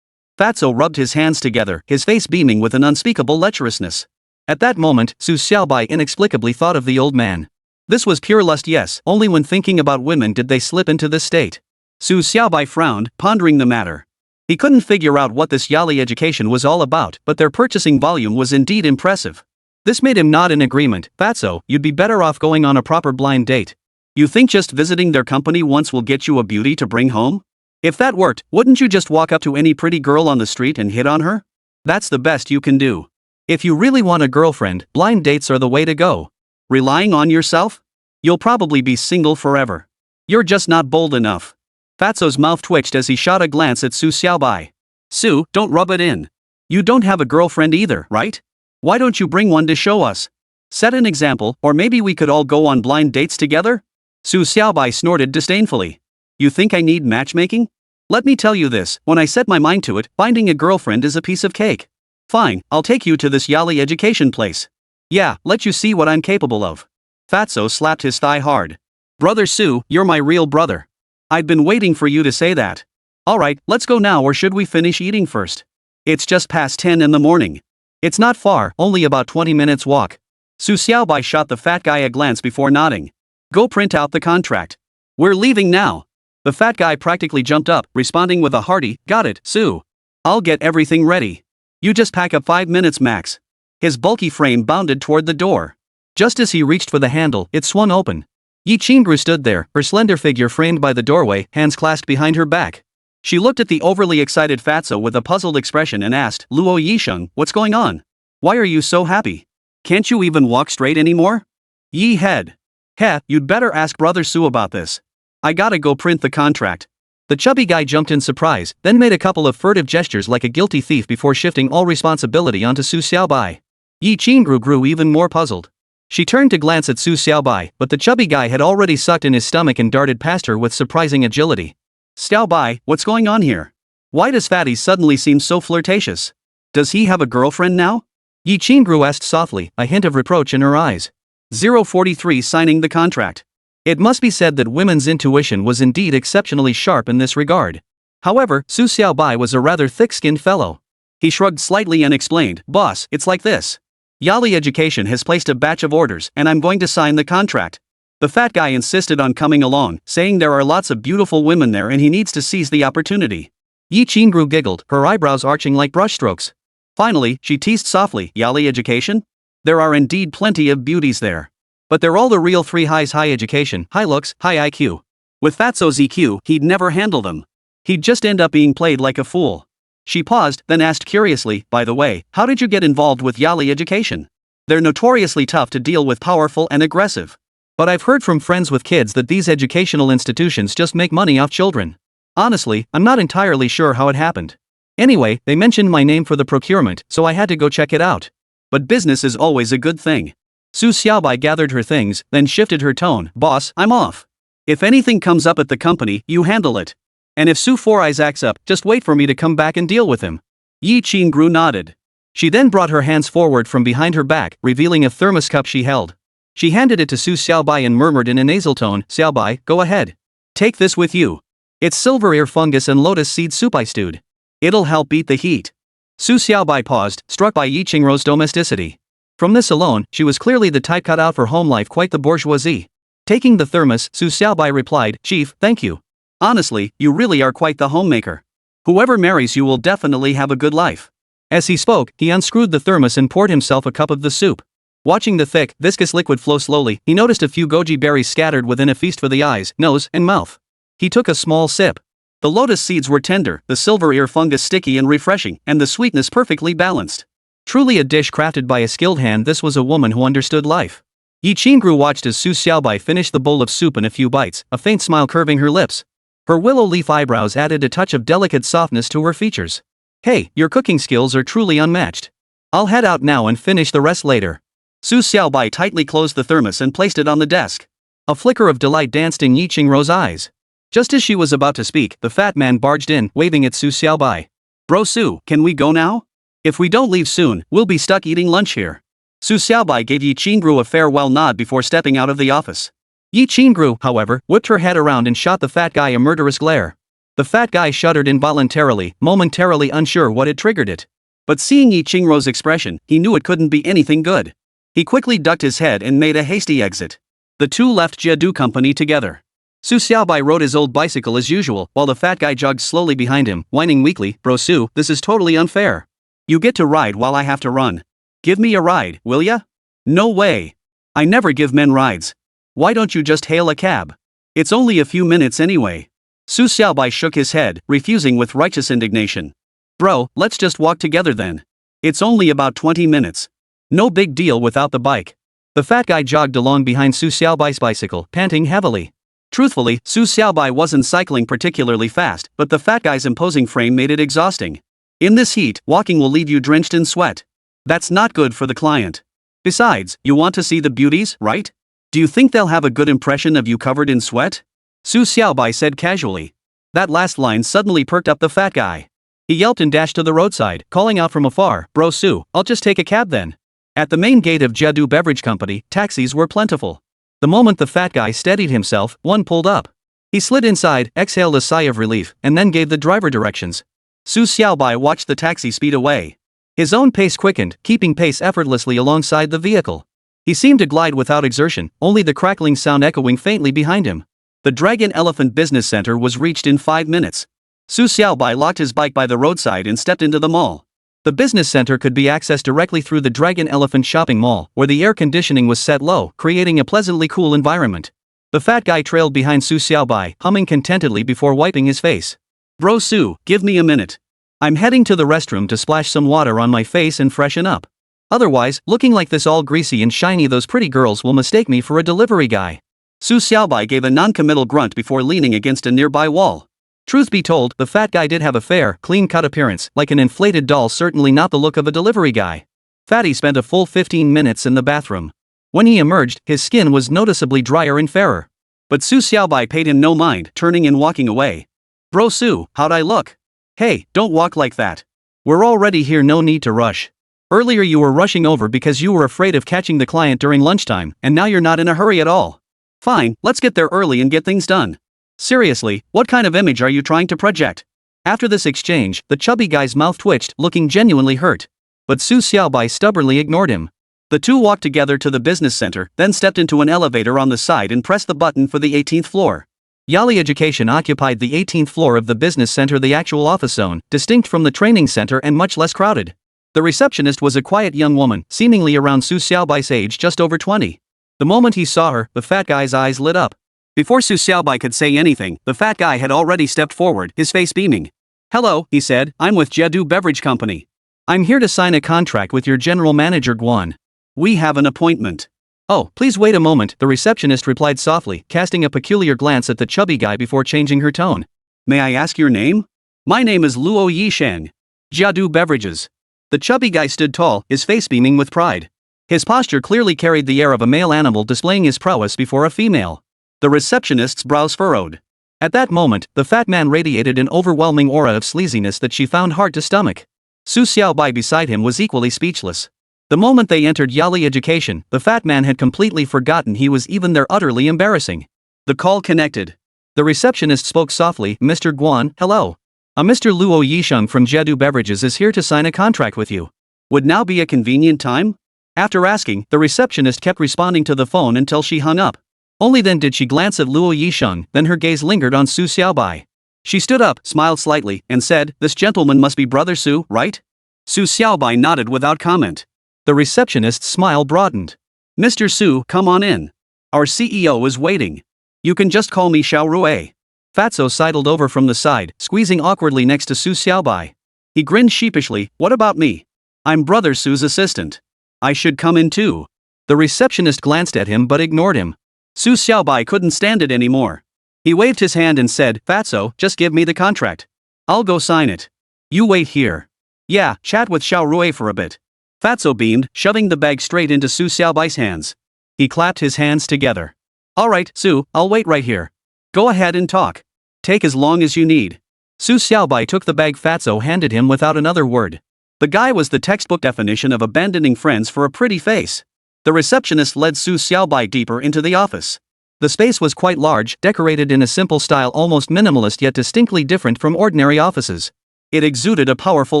Fatso rubbed his hands together, his face beaming with an unspeakable lecherousness. At that moment, Su Xiaobai inexplicably thought of the old man. This was pure lust, yes, only when thinking about women did they slip into this state. Su Xiaobai frowned, pondering the matter. He couldn't figure out what this Yali Education was all about, but their purchasing volume was indeed impressive. This made him nod in agreement. Fatso, you'd be better off going on a proper blind date. You think just visiting their company once will get you a beauty to bring home? If that worked, wouldn't you just walk up to any pretty girl on the street and hit on her? That's the best you can do. If you really want a girlfriend, blind dates are the way to go. Relying on yourself? You'll probably be single forever. You're just not bold enough. Fatso's mouth twitched as he shot a glance at Su Xiaobai. Su, don't rub it in. You don't have a girlfriend either, right? Why don't you bring one to show us? Set an example, or maybe we could all go on blind dates together? Su Xiaobai snorted disdainfully. You think I need matchmaking? Let me tell you this, when I set my mind to it, finding a girlfriend is a piece of cake. Fine, I'll take you to this Yali education place. Yeah, let you see what I'm capable of. Fatso slapped his thigh hard. Brother Su, you're my real brother. I'd been waiting for you to say that. Alright, let's go now, or should we finish eating first? It's just past 10 in the morning. It's not far, only about 20 minutes walk. Su Xiaobai shot the fat guy a glance before nodding. Go print out the contract. We're leaving now. The fat guy practically jumped up, responding with a hearty, got it, Su. I'll get everything ready. You just pack up 5 minutes max. His bulky frame bounded toward the door. Just as he reached for the handle, it swung open. Yi Qingru stood there, her slender figure framed by the doorway, hands clasped behind her back. She looked at the overly excited Fatso with a puzzled expression and asked, Luo Yisheng, what's going on? Why are you so happy? Can't you even walk straight anymore? Yi head. Heh, you'd better ask Brother Su about this. I gotta go print the contract. The chubby guy jumped in surprise, then made a couple of furtive gestures like a guilty thief before shifting all responsibility onto Su Xiaobai. Yi Qingru grew even more puzzled. She turned to glance at Su Xiaobai, but the chubby guy had already sucked in his stomach and darted past her with surprising agility. Xiaobai, what's going on here? Why does Fatty suddenly seem so flirtatious? Does he have a girlfriend now? Yi Qingru asked softly, a hint of reproach in her eyes. 043 signing the contract. It must be said that women's intuition was indeed exceptionally sharp in this regard. However, Su Xiaobai was a rather thick-skinned fellow. He shrugged slightly and explained, Boss, it's like this. Yali Education has placed a batch of orders and I'm going to sign the contract. The fat guy insisted on coming along, saying there are lots of beautiful women there and he needs to seize the opportunity. Yi Qingru giggled, her eyebrows arching like brushstrokes. Finally, she teased softly, Yali Education? There are indeed plenty of beauties there. But they're all the real 3 highs: high education, high looks, high IQ. With Fatso's EQ, he'd never handle them. He'd just end up being played like a fool. She paused, then asked curiously, by the way, how did you get involved with Yali Education? They're notoriously tough to deal with, powerful and aggressive. But I've heard from friends with kids that these educational institutions just make money off children. Honestly, I'm not entirely sure how it happened. Anyway, they mentioned my name for the procurement, so I had to go check it out. But business is always a good thing. Su Xiaobai gathered her things, then shifted her tone, Boss, I'm off. If anything comes up at the company, you handle it. And if Su Four Eyes acts up, just wait for me to come back and deal with him. Yi Qingru nodded. She then brought her hands forward from behind her back, revealing a thermos cup she held. She handed it to Su Xiaobai and murmured in a nasal tone, Xiaobai, go ahead. Take this with you. It's silver ear fungus and lotus seed soup I stewed. It'll help beat the heat. Su Xiaobai paused, struck by Yi Qingru's domesticity. From this alone, she was clearly the type cut out for home life, quite the bourgeoisie. Taking the thermos, Su Xiaobai replied, Chief, thank you. Honestly, you really are quite the homemaker. Whoever marries you will definitely have a good life. As he spoke, he unscrewed the thermos and poured himself a cup of the soup. Watching the thick, viscous liquid flow slowly, he noticed a few goji berries scattered within, a feast for the eyes, nose, and mouth. He took a small sip. The lotus seeds were tender, the silver ear fungus sticky and refreshing, and the sweetness perfectly balanced. Truly a dish crafted by a skilled hand. This was a woman who understood life. Yi Qingru watched as Su Xiaobai finished the bowl of soup in a few bites, a faint smile curving her lips. Her willow leaf eyebrows added a touch of delicate softness to her features. Hey, your cooking skills are truly unmatched. I'll head out now and finish the rest later. Su Xiaobai tightly closed the thermos and placed it on the desk. A flicker of delight danced in Yi Qingru's eyes. Just as she was about to speak, the fat man barged in, waving at Su Xiaobai. Bro Su, can we go now? If we don't leave soon, we'll be stuck eating lunch here. Su Xiaobai gave Yi Qingru a farewell nod before stepping out of the office. Yi Qingru, however, whipped her head around and shot the fat guy a murderous glare. The fat guy shuddered involuntarily, momentarily unsure what had triggered it. But seeing Yi Qingru's expression, he knew it couldn't be anything good. He quickly ducked his head and made a hasty exit. The two left Jiadu Company together. Su Xiaobai rode his old bicycle as usual, while the fat guy jogged slowly behind him, whining weakly, Bro Su, this is totally unfair. You get to ride while I have to run. Give me a ride, will ya? No way. I never give men rides. Why don't you just hail a cab? It's only a few minutes anyway. Su Xiaobai shook his head, refusing with righteous indignation. Bro, let's just walk together then. It's only about 20 minutes. No big deal without the bike. The fat guy jogged along behind Su Xiaobai's bicycle, panting heavily. Truthfully, Su Xiaobai wasn't cycling particularly fast, but the fat guy's imposing frame made it exhausting. In this heat, walking will leave you drenched in sweat. That's not good for the client. Besides, you want to see the beauties, right? Do you think they'll have a good impression of you covered in sweat? Su Xiaobai said casually. That last line suddenly perked up the fat guy. He yelped and dashed to the roadside, calling out from afar, "Bro Su, I'll just take a cab then." At the main gate of Jiadu Beverage Company, taxis were plentiful. The moment the fat guy steadied himself, one pulled up. He slid inside, exhaled a sigh of relief, and then gave the driver directions. Su Xiaobai watched the taxi speed away. His own pace quickened, keeping pace effortlessly alongside the vehicle. He seemed to glide without exertion, only the crackling sound echoing faintly behind him. The Dragon Elephant Business Center was reached in 5 minutes. Su Xiaobai locked his bike by the roadside and stepped into the mall. The business center could be accessed directly through the Dragon Elephant Shopping Mall, where the air conditioning was set low, creating a pleasantly cool environment. The fat guy trailed behind Su Xiaobai, humming contentedly before wiping his face. "Bro Su, give me a minute. I'm heading to the restroom to splash some water on my face and freshen up. Otherwise, looking like this all greasy and shiny, those pretty girls will mistake me for a delivery guy." Su Xiaobai gave a non-committal grunt before leaning against a nearby wall. Truth be told, the fat guy did have a fair, clean-cut appearance, like an inflated doll, certainly not the look of a delivery guy. Fatty spent a full 15 minutes in the bathroom. When he emerged, his skin was noticeably drier and fairer. But Su Xiaobai paid him no mind, turning and walking away. "Bro Su, how'd I look?" "Hey, don't walk like that. We're already here, no need to rush. Earlier you were rushing over because you were afraid of catching the client during lunchtime, and now you're not in a hurry at all. Fine, let's get there early and get things done. Seriously, what kind of image are you trying to project?" After this exchange, the chubby guy's mouth twitched, looking genuinely hurt. But Su Xiaobai stubbornly ignored him. The two walked together to the business center, then stepped into an elevator on the side and pressed the button for the 18th floor. Yali Education occupied the 18th floor of the business center, the actual office zone, distinct from the training center and much less crowded. The receptionist was a quiet young woman, seemingly around Su Xiaobai's age, just over 20. The moment he saw her, the fat guy's eyes lit up. Before Su Xiaobai could say anything, the fat guy had already stepped forward, his face beaming. "Hello," he said, "I'm with Jiadu Beverage Company. I'm here to sign a contract with your general manager Guan. We have an appointment." "Oh, please wait a moment," the receptionist replied softly, casting a peculiar glance at the chubby guy before changing her tone. "May I ask your name?" "My name is Luo Yishan. Jiadu Beverages." The chubby guy stood tall, his face beaming with pride. His posture clearly carried the air of a male animal displaying his prowess before a female. The receptionist's brows furrowed. At that moment, the fat man radiated an overwhelming aura of sleaziness that she found hard to stomach. Su Xiaobai beside him was equally speechless. The moment they entered Yali Education, the fat man had completely forgotten he was even there, utterly embarrassing. The call connected. The receptionist spoke softly, "Mr. Guan, hello. A Mr. Luo Yisheng from Jiadu Beverages is here to sign a contract with you. Would now be a convenient time?" After asking, the receptionist kept responding to the phone until she hung up. Only then did she glance at Luo Yisheng, then her gaze lingered on Su Xiaobai. She stood up, smiled slightly, and said, "This gentleman must be Brother Su, right?" Su Xiaobai nodded without comment. The receptionist's smile broadened. "Mr. Su, come on in. Our CEO is waiting. You can just call me Xiao Rui." Fatso sidled over from the side, squeezing awkwardly next to Su Xiaobai. He grinned sheepishly, "What about me? I'm Brother Su's assistant. I should come in too." The receptionist glanced at him but ignored him. Su Xiaobai couldn't stand it anymore. He waved his hand and said, "Fatso, just give me the contract. I'll go sign it. You wait here. Yeah, chat with Xiao Rui for a bit." Fatso beamed, shoving the bag straight into Su Xiaobai's hands. He clapped his hands together. "All right, Su, I'll wait right here. Go ahead and talk. Take as long as you need." Su Xiaobai took the bag Fatso handed him without another word. The guy was the textbook definition of abandoning friends for a pretty face. The receptionist led Su Xiaobai deeper into the office. The space was quite large, decorated in a simple style, almost minimalist yet distinctly different from ordinary offices. It exuded a powerful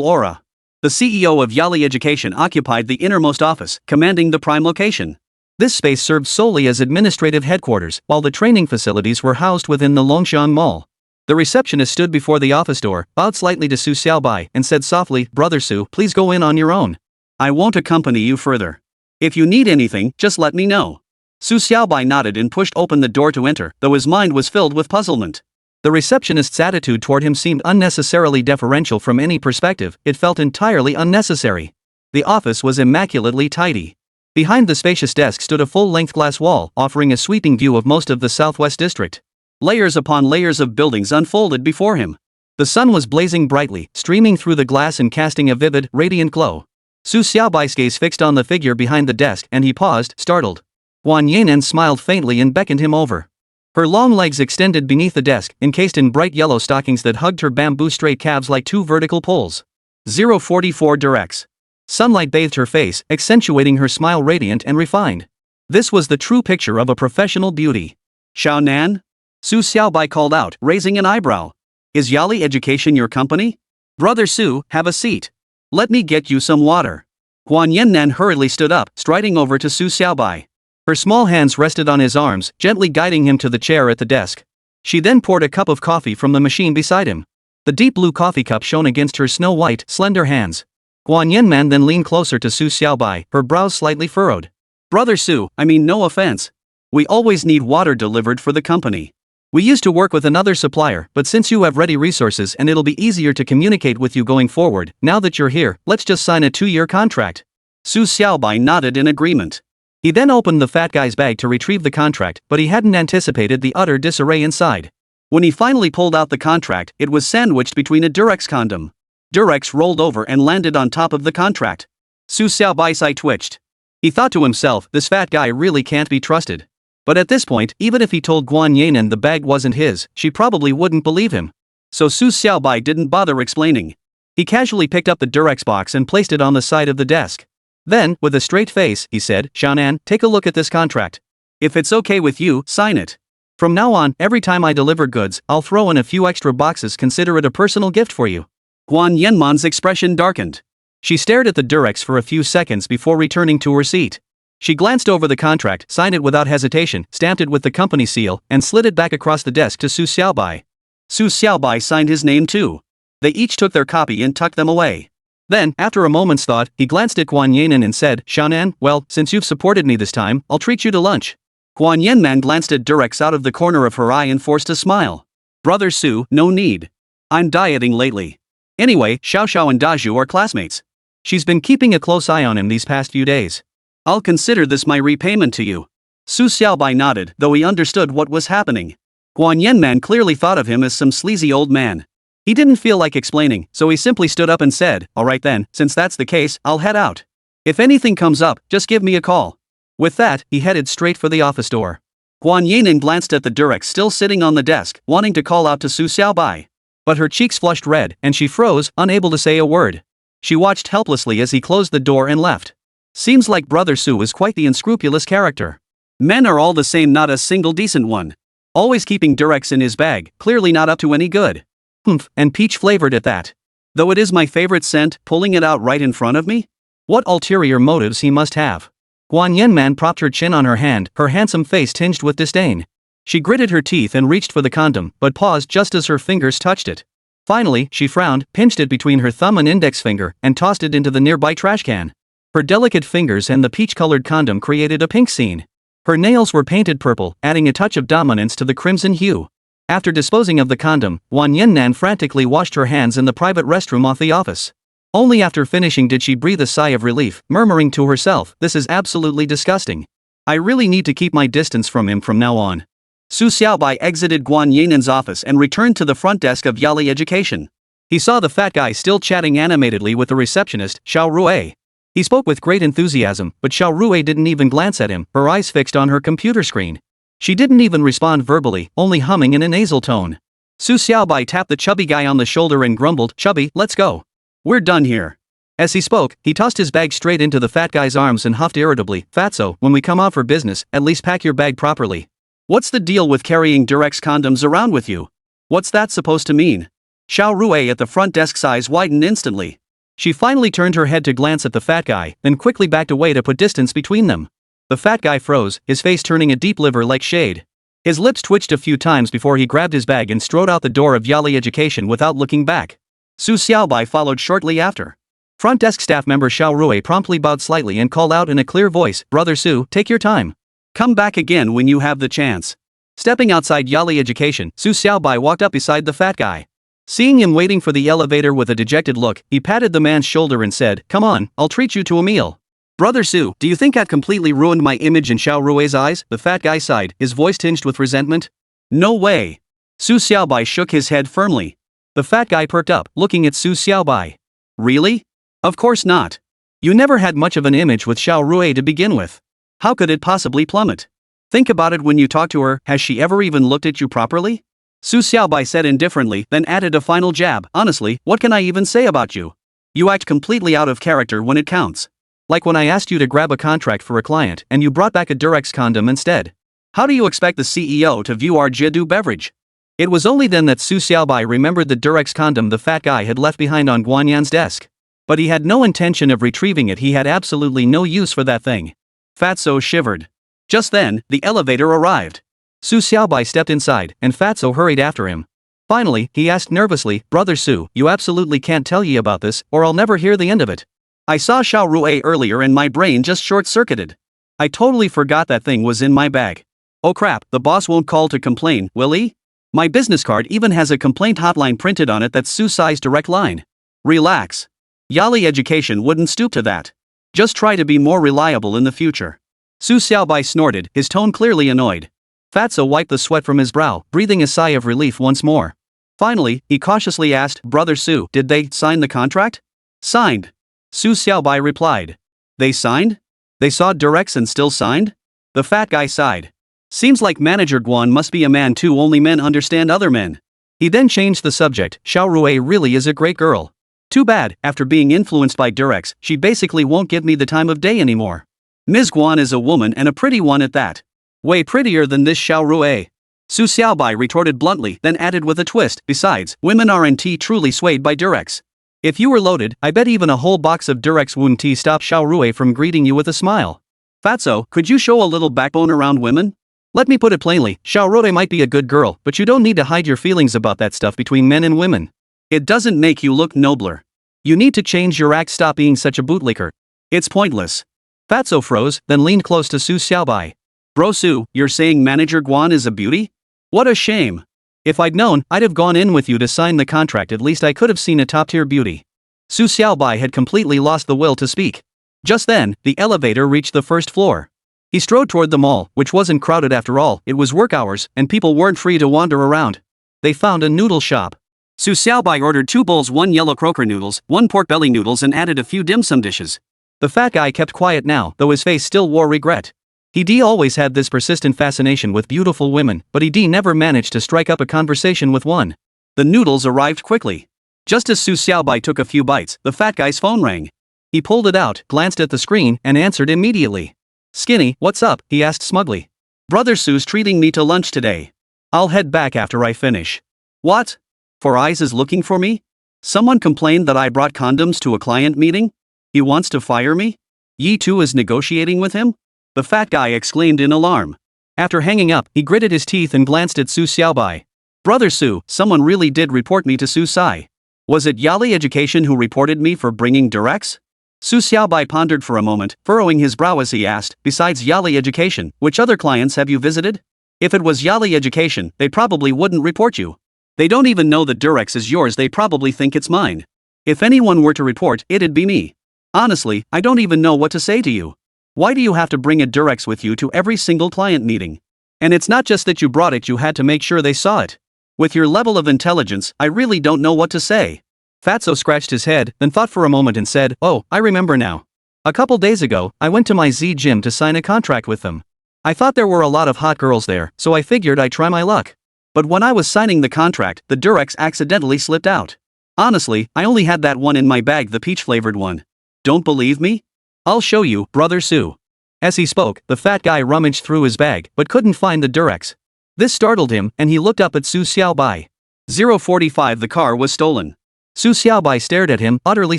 aura. The CEO of Yali Education occupied the innermost office, commanding the prime location. This space served solely as administrative headquarters, while the training facilities were housed within the Longshan Mall. The receptionist stood before the office door, bowed slightly to Su Xiaobai, and said softly, "Brother Su, please go in on your own. I won't accompany you further. If you need anything, just let me know." Su Xiaobai nodded and pushed open the door to enter, though his mind was filled with puzzlement. The receptionist's attitude toward him seemed unnecessarily deferential from any perspective. It felt entirely unnecessary. The office was immaculately tidy. Behind the spacious desk stood a full-length glass wall, offering a sweeping view of most of the southwest district. Layers upon layers of buildings unfolded before him. The sun was blazing brightly, streaming through the glass and casting a vivid, radiant glow. Su Xiaobai's gaze fixed on the figure behind the desk and he paused, startled. Guan Yinan smiled faintly and beckoned him over. Her long legs extended beneath the desk, encased in bright yellow stockings that hugged her bamboo-straight calves like two vertical poles. 044 directs. Sunlight bathed her face, accentuating her smile radiant and refined. This was the true picture of a professional beauty. Xiaonan? Su Xiaobai called out, raising an eyebrow. Is Yali Education your company? Brother Su, have a seat. Let me get you some water. Guan Yannan hurriedly stood up, striding over to Su Xiaobai. Her small hands rested on his arms, gently guiding him to the chair at the desk. She then poured a cup of coffee from the machine beside him. The deep blue coffee cup shone against her snow-white, slender hands. Guan Yannan then leaned closer to Su Xiaobai, her brows slightly furrowed. Brother Su, I mean no offense. We always need water delivered for the company. We used to work with another supplier, but since you have ready resources and it'll be easier to communicate with you going forward, now that you're here, let's just sign a 2-year contract. Su Xiaobai nodded in agreement. He then opened the fat guy's bag to retrieve the contract, but he hadn't anticipated the utter disarray inside. When he finally pulled out the contract, it was sandwiched between a Durex condom. Durex rolled over and landed on top of the contract. Su Xiaobai's eye twitched. He thought to himself, this fat guy really can't be trusted. But at this point, even if he told Guan Yanan the bag wasn't his, she probably wouldn't believe him. So Su Xiaobai didn't bother explaining. He casually picked up the Durex box and placed it on the side of the desk. Then, with a straight face, he said, Xiaonan, take a look at this contract. If it's okay with you, sign it. From now on, every time I deliver goods, I'll throw in a few extra boxes. Consider it a personal gift for you. Guan Yanman's expression darkened. She stared at the Durex for a few seconds before returning to her seat. She glanced over the contract, signed it without hesitation, stamped it with the company seal, and slid it back across the desk to Su Xiaobai. Su Xiaobai signed his name too. They each took their copy and tucked them away. Then, after a moment's thought, he glanced at Guan Yanan and said, Xiaonan, well, since you've supported me this time, I'll treat you to lunch. Guan Yanman glanced at Durex out of the corner of her eye and forced a smile. Brother Su, no need. I'm dieting lately. Anyway, Xiao and Daju are classmates. She's been keeping a close eye on him these past few days. I'll consider this my repayment to you. Su Xiaobai nodded, though he understood what was happening. Guan Yanman clearly thought of him as some sleazy old man. He didn't feel like explaining, so he simply stood up and said, alright then, since that's the case, I'll head out. If anything comes up, just give me a call. With that, he headed straight for the office door. Guan Yanan glanced at the Durex still sitting on the desk, wanting to call out to Su Xiaobai. But her cheeks flushed red, and she froze, unable to say a word. She watched helplessly as he closed the door and left. Seems like Brother Su is quite the unscrupulous character. Men are all the same, not a single decent one. Always keeping Durex in his bag, clearly not up to any good. Humph, and peach flavored at that. Though it is my favorite scent, pulling it out right in front of me? What ulterior motives he must have. Guan Yanman propped her chin on her hand, her handsome face tinged with disdain. She gritted her teeth and reached for the condom, but paused just as her fingers touched it. Finally, she frowned, pinched it between her thumb and index finger, and tossed it into the nearby trash can. Her delicate fingers and the peach-colored condom created a pink scene. Her nails were painted purple, adding a touch of dominance to the crimson hue. After disposing of the condom, Guan Yannan frantically washed her hands in the private restroom off the office. Only after finishing did she breathe a sigh of relief, murmuring to herself, this is absolutely disgusting. I really need to keep my distance from him from now on. Su Xiaobai exited Guan Yanan's office and returned to the front desk of Yali Education. He saw the fat guy still chatting animatedly with the receptionist, Xiao Rui. He spoke with great enthusiasm, but Xiao Rui didn't even glance at him, her eyes fixed on her computer screen. She didn't even respond verbally, only humming in a nasal tone. Su Xiaobai tapped the chubby guy on the shoulder and grumbled, Chubby, let's go. We're done here. As he spoke, he tossed his bag straight into the fat guy's arms and huffed irritably, Fatso, when we come out for business, at least pack your bag properly. What's the deal with carrying Durex condoms around with you? What's that supposed to mean? Xiao Rui at the front desk's eyes widened instantly. She finally turned her head to glance at the fat guy, then quickly backed away to put distance between them. The fat guy froze, his face turning a deep liver-like shade. His lips twitched a few times before he grabbed his bag and strode out the door of Yali Education without looking back. Su Xiaobai followed shortly after. Front desk staff member Xiao Rui promptly bowed slightly and called out in a clear voice, Brother Su, take your time. Come back again when you have the chance. Stepping outside Yali Education, Su Xiaobai walked up beside the fat guy. Seeing him waiting for the elevator with a dejected look, he patted the man's shoulder and said, Come on, I'll treat you to a meal. Brother Su, do you think I've completely ruined my image in Xiao Rui's eyes? The fat guy sighed, his voice tinged with resentment. No way. Su Xiaobai shook his head firmly. The fat guy perked up, looking at Su Xiaobai. Really? Of course not. You never had much of an image with Xiao Rui to begin with. How could it possibly plummet? Think about it when you talk to her, has she ever even looked at you properly? Su Xiaobai said indifferently, then added a final jab. Honestly, what can I even say about you? You act completely out of character when it counts. Like when I asked you to grab a contract for a client and you brought back a Durex condom instead. How do you expect the CEO to view our Jidu beverage? It was only then that Su Xiaobai remembered the Durex condom the fat guy had left behind on Guanyan's desk. But he had no intention of retrieving it, he had absolutely no use for that thing. Fatso shivered. Just then, the elevator arrived. Su Xiaobai stepped inside, and Fatso hurried after him. Finally, he asked nervously, Brother Su, you absolutely can't tell ye about this, or I'll never hear the end of it. I saw Xiao Rui earlier and my brain just short-circuited. I totally forgot that thing was in my bag. Oh crap, the boss won't call to complain, will he? My business card even has a complaint hotline printed on it that's Su Sai's direct line. Relax. Yali Education wouldn't stoop to that. Just try to be more reliable in the future. Su Xiaobai snorted, his tone clearly annoyed. Fatso wiped the sweat from his brow, breathing a sigh of relief once more. Finally, he cautiously asked, Brother Su, did they sign the contract? Signed. Su Xiaobai replied. They signed? They saw Durex and still signed? The fat guy sighed. Seems like Manager Guan must be a man too, only men understand other men. He then changed the subject, Xiao Rui really is a great girl. Too bad, after being influenced by Durex, she basically won't give me the time of day anymore. Ms. Guan is a woman and a pretty one at that. Way prettier than this Xiao Rui. Su Xiaobai retorted bluntly, then added with a twist, besides, women aren't truly swayed by Durex. If you were loaded, I bet even a whole box of Durex wouldn't stop Xiao Rui from greeting you with a smile. Fatso, could you show a little backbone around women? Let me put it plainly, Xiao Rui might be a good girl, but you don't need to hide your feelings about that stuff between men and women. It doesn't make you look nobler. You need to change your act, stop being such a bootlicker. It's pointless. Fatso froze, then leaned close to Su Xiaobai. Bro Su, you're saying Manager Guan is a beauty? What a shame. If I'd known, I'd have gone in with you to sign the contract, at least I could have seen a top-tier beauty. Su Xiaobai had completely lost the will to speak. Just then, the elevator reached the first floor. He strode toward the mall, which wasn't crowded after all, it was work hours, and people weren't free to wander around. They found a noodle shop. Su Xiaobai ordered 2 bowls, 1 yellow croaker noodles, 1 pork belly noodles and added a few dim sum dishes. The fat guy kept quiet now, though his face still wore regret. He always had this persistent fascination with beautiful women, but he never managed to strike up a conversation with one. The noodles arrived quickly. Just as Su Xiaobai took a few bites, the fat guy's phone rang. He pulled it out, glanced at the screen, and answered immediately. Skinny, what's up? He asked smugly. Brother Su's treating me to lunch today. I'll head back after I finish. What? Four Eyes is looking for me? Someone complained that I brought condoms to a client meeting? He wants to fire me? Yi Tu is negotiating with him? The fat guy exclaimed in alarm. After hanging up, he gritted his teeth and glanced at Su Xiaobai. Brother Su, someone really did report me to Su Sai. Was it Yali Education who reported me for bringing Durex? Su Xiaobai pondered for a moment, furrowing his brow as he asked, besides Yali Education, which other clients have you visited? If it was Yali Education, they probably wouldn't report you. They don't even know that Durex is yours, they probably think it's mine. If anyone were to report, it'd be me. Honestly, I don't even know what to say to you. Why do you have to bring a Durex with you to every single client meeting? And it's not just that you brought it, you had to make sure they saw it. With your level of intelligence, I really don't know what to say. Fatso scratched his head, then thought for a moment and said, oh, I remember now. A couple days ago, I went to my Z gym to sign a contract with them. I thought there were a lot of hot girls there, so I figured I'd try my luck. But when I was signing the contract, the Durex accidentally slipped out. Honestly, I only had that one in my bag, the peach-flavored one. Don't believe me? I'll show you, Brother Su. As he spoke, the fat guy rummaged through his bag, but couldn't find the Durex. This startled him, and he looked up at Su Xiaobai. 045 The car was stolen. Su Xiaobai stared at him, utterly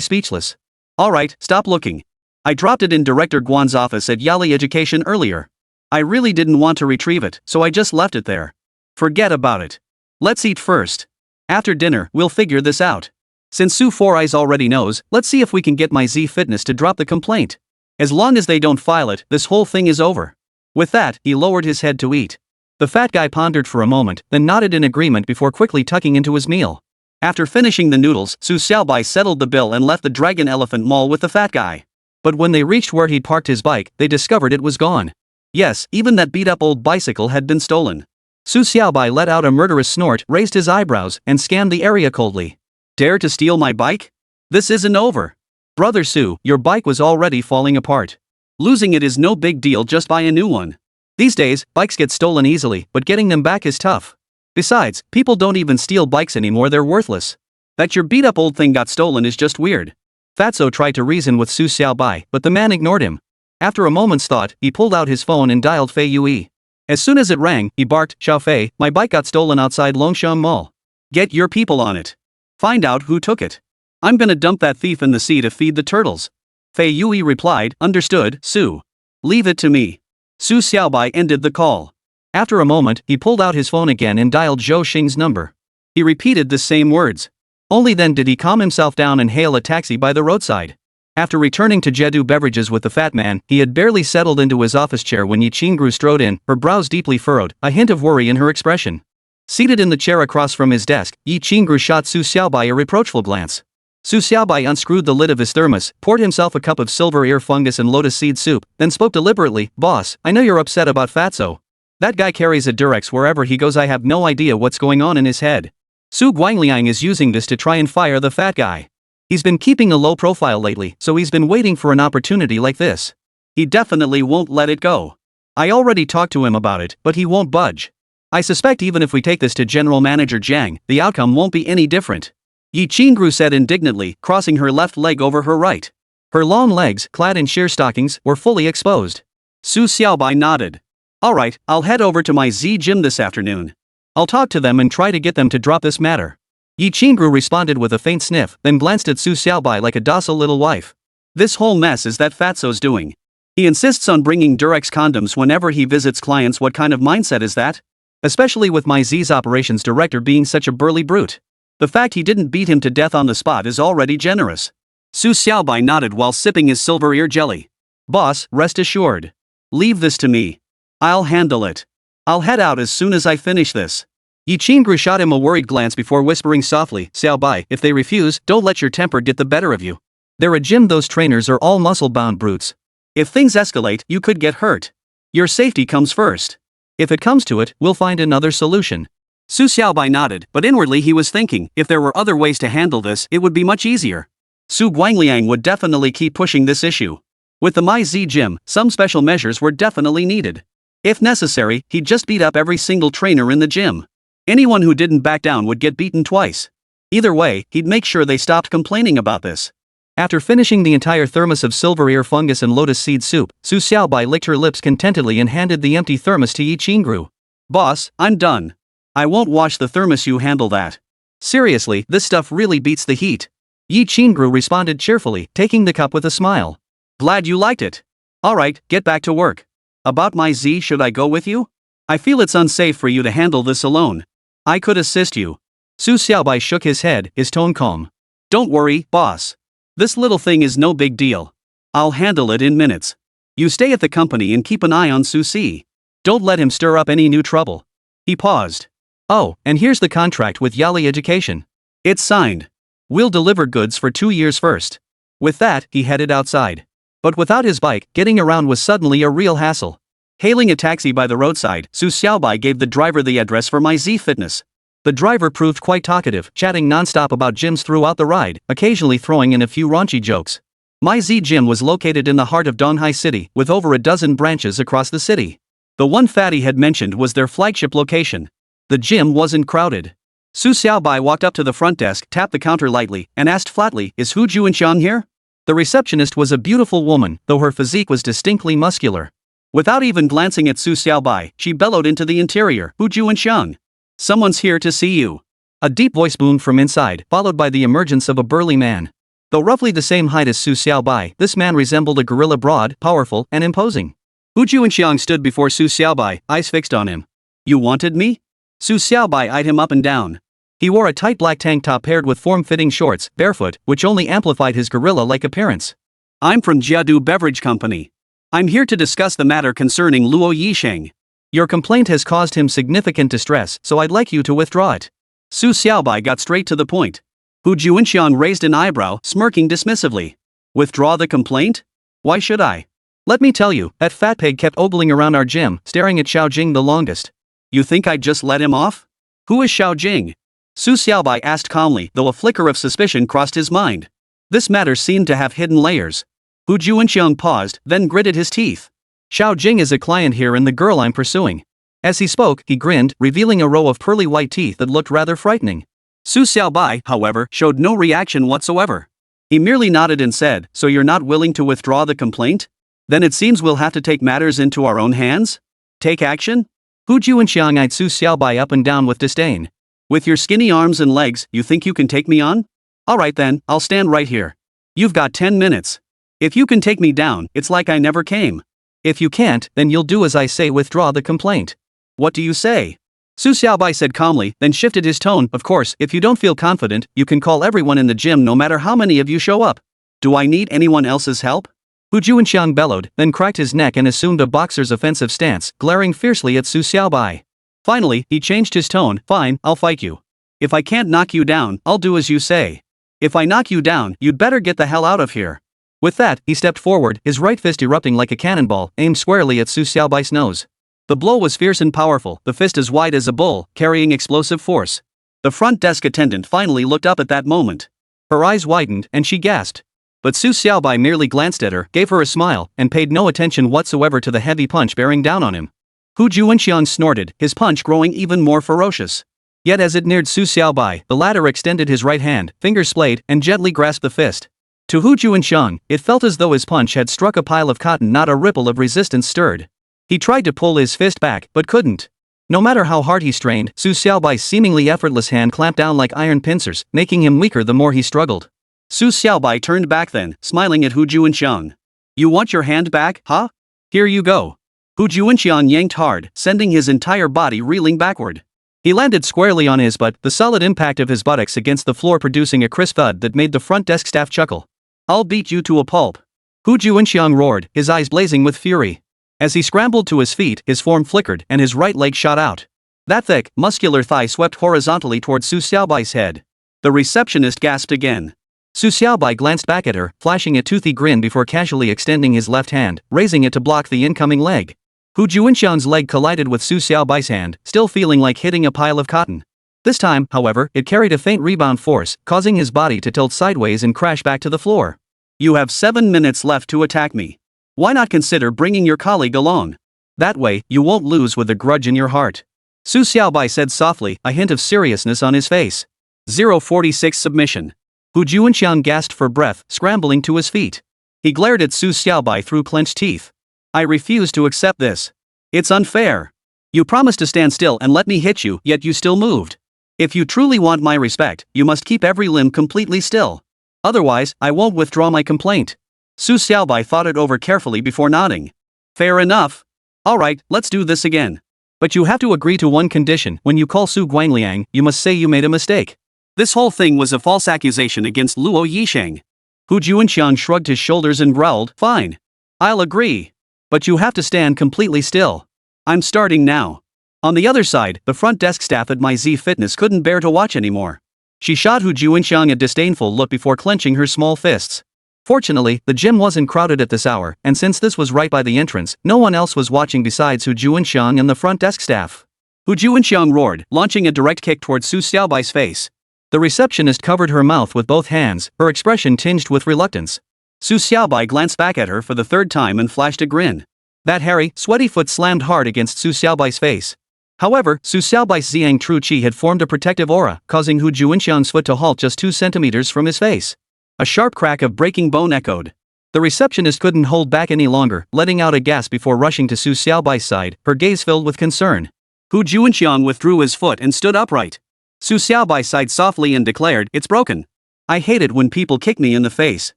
speechless. Alright, stop looking. I dropped it in Director Guan's office at Yali Education earlier. I really didn't want to retrieve it, so I just left it there. Forget about it. Let's eat first. After dinner, we'll figure this out. Since Su Four Eyes already knows, let's see if we can get my Z Fitness to drop the complaint. As long as they don't file it, this whole thing is over. With that, he lowered his head to eat. The fat guy pondered for a moment, then nodded in agreement before quickly tucking into his meal. After finishing the noodles, Su Xiaobai settled the bill and left the Dragon Elephant Mall with the fat guy. But when they reached where he'd parked his bike, they discovered it was gone. Yes, even that beat-up old bicycle had been stolen. Su Xiaobai let out a murderous snort, raised his eyebrows, and scanned the area coldly. Dare to steal my bike? This isn't over. Brother Su, your bike was already falling apart. Losing it is no big deal, just buy a new one. These days, bikes get stolen easily, but getting them back is tough. Besides, people don't even steal bikes anymore, they're worthless. That your beat-up old thing got stolen is just weird. Fatso tried to reason with Su Xiaobai, but the man ignored him. After a moment's thought, he pulled out his phone and dialed Fei Yue. As soon as it rang, he barked, "Xiao Fei, my bike got stolen outside Longsheng Mall. Get your people on it. Find out who took it. I'm gonna dump that thief in the sea to feed the turtles." Fei Yue replied, "Understood, Su. Leave it to me." Su Xiaobai ended the call. After a moment, he pulled out his phone again and dialed Zhou Xing's number. He repeated the same words. Only then did he calm himself down and hail a taxi by the roadside. After returning to Jedu Beverages with the fat man, he had barely settled into his office chair when Yi Qingru strode in, her brows deeply furrowed, a hint of worry in her expression. Seated in the chair across from his desk, Yi Qingru shot Su Xiaobai a reproachful glance. Su Xiaobai unscrewed the lid of his thermos, poured himself a cup of silver ear fungus and lotus seed soup, then spoke deliberately, "Boss, I know you're upset about Fatso. That guy carries a Durex wherever he goes. I have no idea what's going on in his head. Su Guangliang is using this to try and fire the fat guy. He's been keeping a low profile lately, so he's been waiting for an opportunity like this. He definitely won't let it go. I already talked to him about it, but he won't budge. I suspect even if we take this to General Manager Jiang, the outcome won't be any different." Yi Qingru said indignantly, crossing her left leg over her right. Her long legs, clad in sheer stockings, were fully exposed. Su Xiaobai nodded. "Alright, I'll head over to my Z gym this afternoon. I'll talk to them and try to get them to drop this matter." Yi Qingru responded with a faint sniff, then glanced at Su Xiaobai like a docile little wife. "This whole mess is that Fatso's doing. He insists on bringing Durex condoms whenever he visits clients. What kind of mindset is that? Especially with my Z's operations director being such a burly brute. The fact he didn't beat him to death on the spot is already generous." Su Xiaobai nodded while sipping his silver ear jelly. "Boss, rest assured. Leave this to me. I'll handle it. I'll head out as soon as I finish this." Yi Qingru shot him a worried glance before whispering softly, "Xiaobai, if they refuse, don't let your temper get the better of you. They're a gym, those trainers are all muscle-bound brutes. If things escalate, you could get hurt. Your safety comes first. If it comes to it, we'll find another solution." Su Xiaobai nodded, but inwardly he was thinking, if there were other ways to handle this, it would be much easier. Su Guangliang would definitely keep pushing this issue. With the My Z gym, some special measures were definitely needed. If necessary, he'd just beat up every single trainer in the gym. Anyone who didn't back down would get beaten twice. Either way, he'd make sure they stopped complaining about this. After finishing the entire thermos of silver ear fungus and lotus seed soup, Su Xiaobai licked her lips contentedly and handed the empty thermos to Yi Qingru. "Boss, I'm done. I won't wash the thermos, you handle that." "Seriously, this stuff really beats the heat." Yi Qingru responded cheerfully, taking the cup with a smile. "Glad you liked it. Alright, get back to work. About my Z, should I go with you? I feel it's unsafe for you to handle this alone. I could assist you." Su Xiaobai shook his head, his tone calm. "Don't worry, boss. This little thing is no big deal. I'll handle it in minutes. You stay at the company and keep an eye on Su Si. Don't let him stir up any new trouble." He paused. "Oh, and here's the contract with Yali Education. It's signed. We'll deliver goods for 2 years first." With that, he headed outside. But without his bike, getting around was suddenly a real hassle. Hailing a taxi by the roadside, Su Xiaobai gave the driver the address for My Z Fitness. The driver proved quite talkative, chatting non-stop about gyms throughout the ride, occasionally throwing in a few raunchy jokes. My Z Gym was located in the heart of Donghai City, with over a dozen branches across the city. The one Fatty had mentioned was their flagship location. The gym wasn't crowded. Su Xiaobai walked up to the front desk, tapped the counter lightly, and asked flatly, "Is Hu Juanxiang here?" The receptionist was a beautiful woman, though her physique was distinctly muscular. Without even glancing at Su Xiaobai, she bellowed into the interior, "Hu Juanxiang. Someone's here to see you." A deep voice boomed from inside, followed by the emergence of a burly man. Though roughly the same height as Su Xiaobai, this man resembled a gorilla, broad, powerful, and imposing. Hu Juanxiang stood before Su Xiaobai, eyes fixed on him. "You wanted me?" Su Xiaobai eyed him up and down. He wore a tight black tank top paired with form-fitting shorts, barefoot, which only amplified his gorilla-like appearance. "I'm from Jiadu Beverage Company. I'm here to discuss the matter concerning Luo Yisheng. Your complaint has caused him significant distress, so I'd like you to withdraw it." Su Xiaobai got straight to the point. Hu Juanxiang raised an eyebrow, smirking dismissively. "Withdraw the complaint? Why should I? Let me tell you, that fat pig kept ogling around our gym, staring at Xiao Jing the longest. You think I'd just let him off? Who is Xiao Jing? Su Xiaobai asked calmly, though a flicker of suspicion crossed his mind. This matter seemed to have hidden layers. Hu Juanxiang paused, then gritted his teeth. Xiao Jing is a client here and the girl I'm pursuing. As he spoke, he grinned, revealing a row of pearly white teeth that looked rather frightening. Su Xiaobai, however, showed no reaction whatsoever. He merely nodded and said, "So you're not willing to withdraw the complaint? Then it seems we'll have to take matters into our own hands? Take action?" Hu Juanxiang eyed Su Xiaobai up and down with disdain. "With your skinny arms and legs, you think you can take me on? Alright then, I'll stand right here. You've got 10 minutes. If you can take me down, it's like I never came. If you can't, then you'll do as I say, withdraw the complaint. What do you say?" Su Xiaobai said calmly, then shifted his tone. "Of course, if you don't feel confident, you can call everyone in the gym no matter how many of you show up. Do I need anyone else's help?" Hu Juanxiang bellowed, then cracked his neck and assumed a boxer's offensive stance, glaring fiercely at Su Xiaobai. Finally, he changed his tone. "Fine, I'll fight you. If I can't knock you down, I'll do as you say. If I knock you down, you'd better get the hell out of here." With that, he stepped forward, his right fist erupting like a cannonball, aimed squarely at Su Xiaobai's nose. The blow was fierce and powerful, the fist as wide as a bull, carrying explosive force. The front desk attendant finally looked up at that moment. Her eyes widened, and she gasped. But Su Xiaobai merely glanced at her, gave her a smile, and paid no attention whatsoever to the heavy punch bearing down on him. Hu Juanxiang snorted, his punch growing even more ferocious. Yet as it neared Su Xiaobai, the latter extended his right hand, fingers splayed, and gently grasped the fist. To Hu Juanxiang, it felt as though his punch had struck a pile of cotton. Not a ripple of resistance stirred. He tried to pull his fist back, but couldn't. No matter how hard he strained, Su Xiaobai's seemingly effortless hand clamped down like iron pincers, making him weaker the more he struggled. Su Xiaobai turned back then, smiling at Hu Juanxiang. "You want your hand back, huh? Here you go." Hu Juanxiang yanked hard, sending his entire body reeling backward. He landed squarely on his butt, the solid impact of his buttocks against the floor producing a crisp thud that made the front desk staff chuckle. "I'll beat you to a pulp." Hu Juanxiang roared, his eyes blazing with fury. As he scrambled to his feet, his form flickered and his right leg shot out. That thick, muscular thigh swept horizontally toward Su Xiaobai's head. The receptionist gasped again. Su Xiaobai glanced back at her, flashing a toothy grin before casually extending his left hand, raising it to block the incoming leg. Hu Juanxiang's leg collided with Su Xiaobai's hand, still feeling like hitting a pile of cotton. This time, however, it carried a faint rebound force, causing his body to tilt sideways and crash back to the floor. "You have 7 minutes left to attack me. Why not consider bringing your colleague along? That way, you won't lose with a grudge in your heart." Su Xiaobai said softly, a hint of seriousness on his face. 046 submission. Hu Juanxiang gasped for breath, scrambling to his feet. He glared at Su Xiaobai through clenched teeth. "I refuse to accept this. It's unfair. You promised to stand still and let me hit you, yet you still moved. If you truly want my respect, you must keep every limb completely still. Otherwise, I won't withdraw my complaint." Su Xiaobai thought it over carefully before nodding. "Fair enough. Alright, let's do this again. But you have to agree to one condition. When you call Su Guangliang, you must say you made a mistake." This whole thing was a false accusation against Luo Yisheng. Hu Juanxiang shrugged his shoulders and growled, "Fine. I'll agree. But you have to stand completely still. I'm starting now." On the other side, the front desk staff at Emei Sect Fitness couldn't bear to watch anymore. She shot Hu Juanxiang a disdainful look before clenching her small fists. Fortunately, the gym wasn't crowded at this hour, and since this was right by the entrance, no one else was watching besides Hu Juanxiang and the front desk staff. Hu Juanxiang roared, launching a direct kick toward Su Xiaobai's face. The receptionist covered her mouth with both hands, her expression tinged with reluctance. Su Xiaobai glanced back at her for the third time and flashed a grin. That hairy, sweaty foot slammed hard against Su Xiaobai's face. However, Su Xiaobai's Ziyang True Qi had formed a protective aura, causing Hu Juanxiang's foot to halt just 2 centimeters from his face. A sharp crack of breaking bone echoed. The receptionist couldn't hold back any longer, letting out a gasp before rushing to Su Xiaobai's side, her gaze filled with concern. Hu Juanxiang withdrew his foot and stood upright. Su Xiaobai sighed softly and declared, "It's broken. I hate it when people kick me in the face.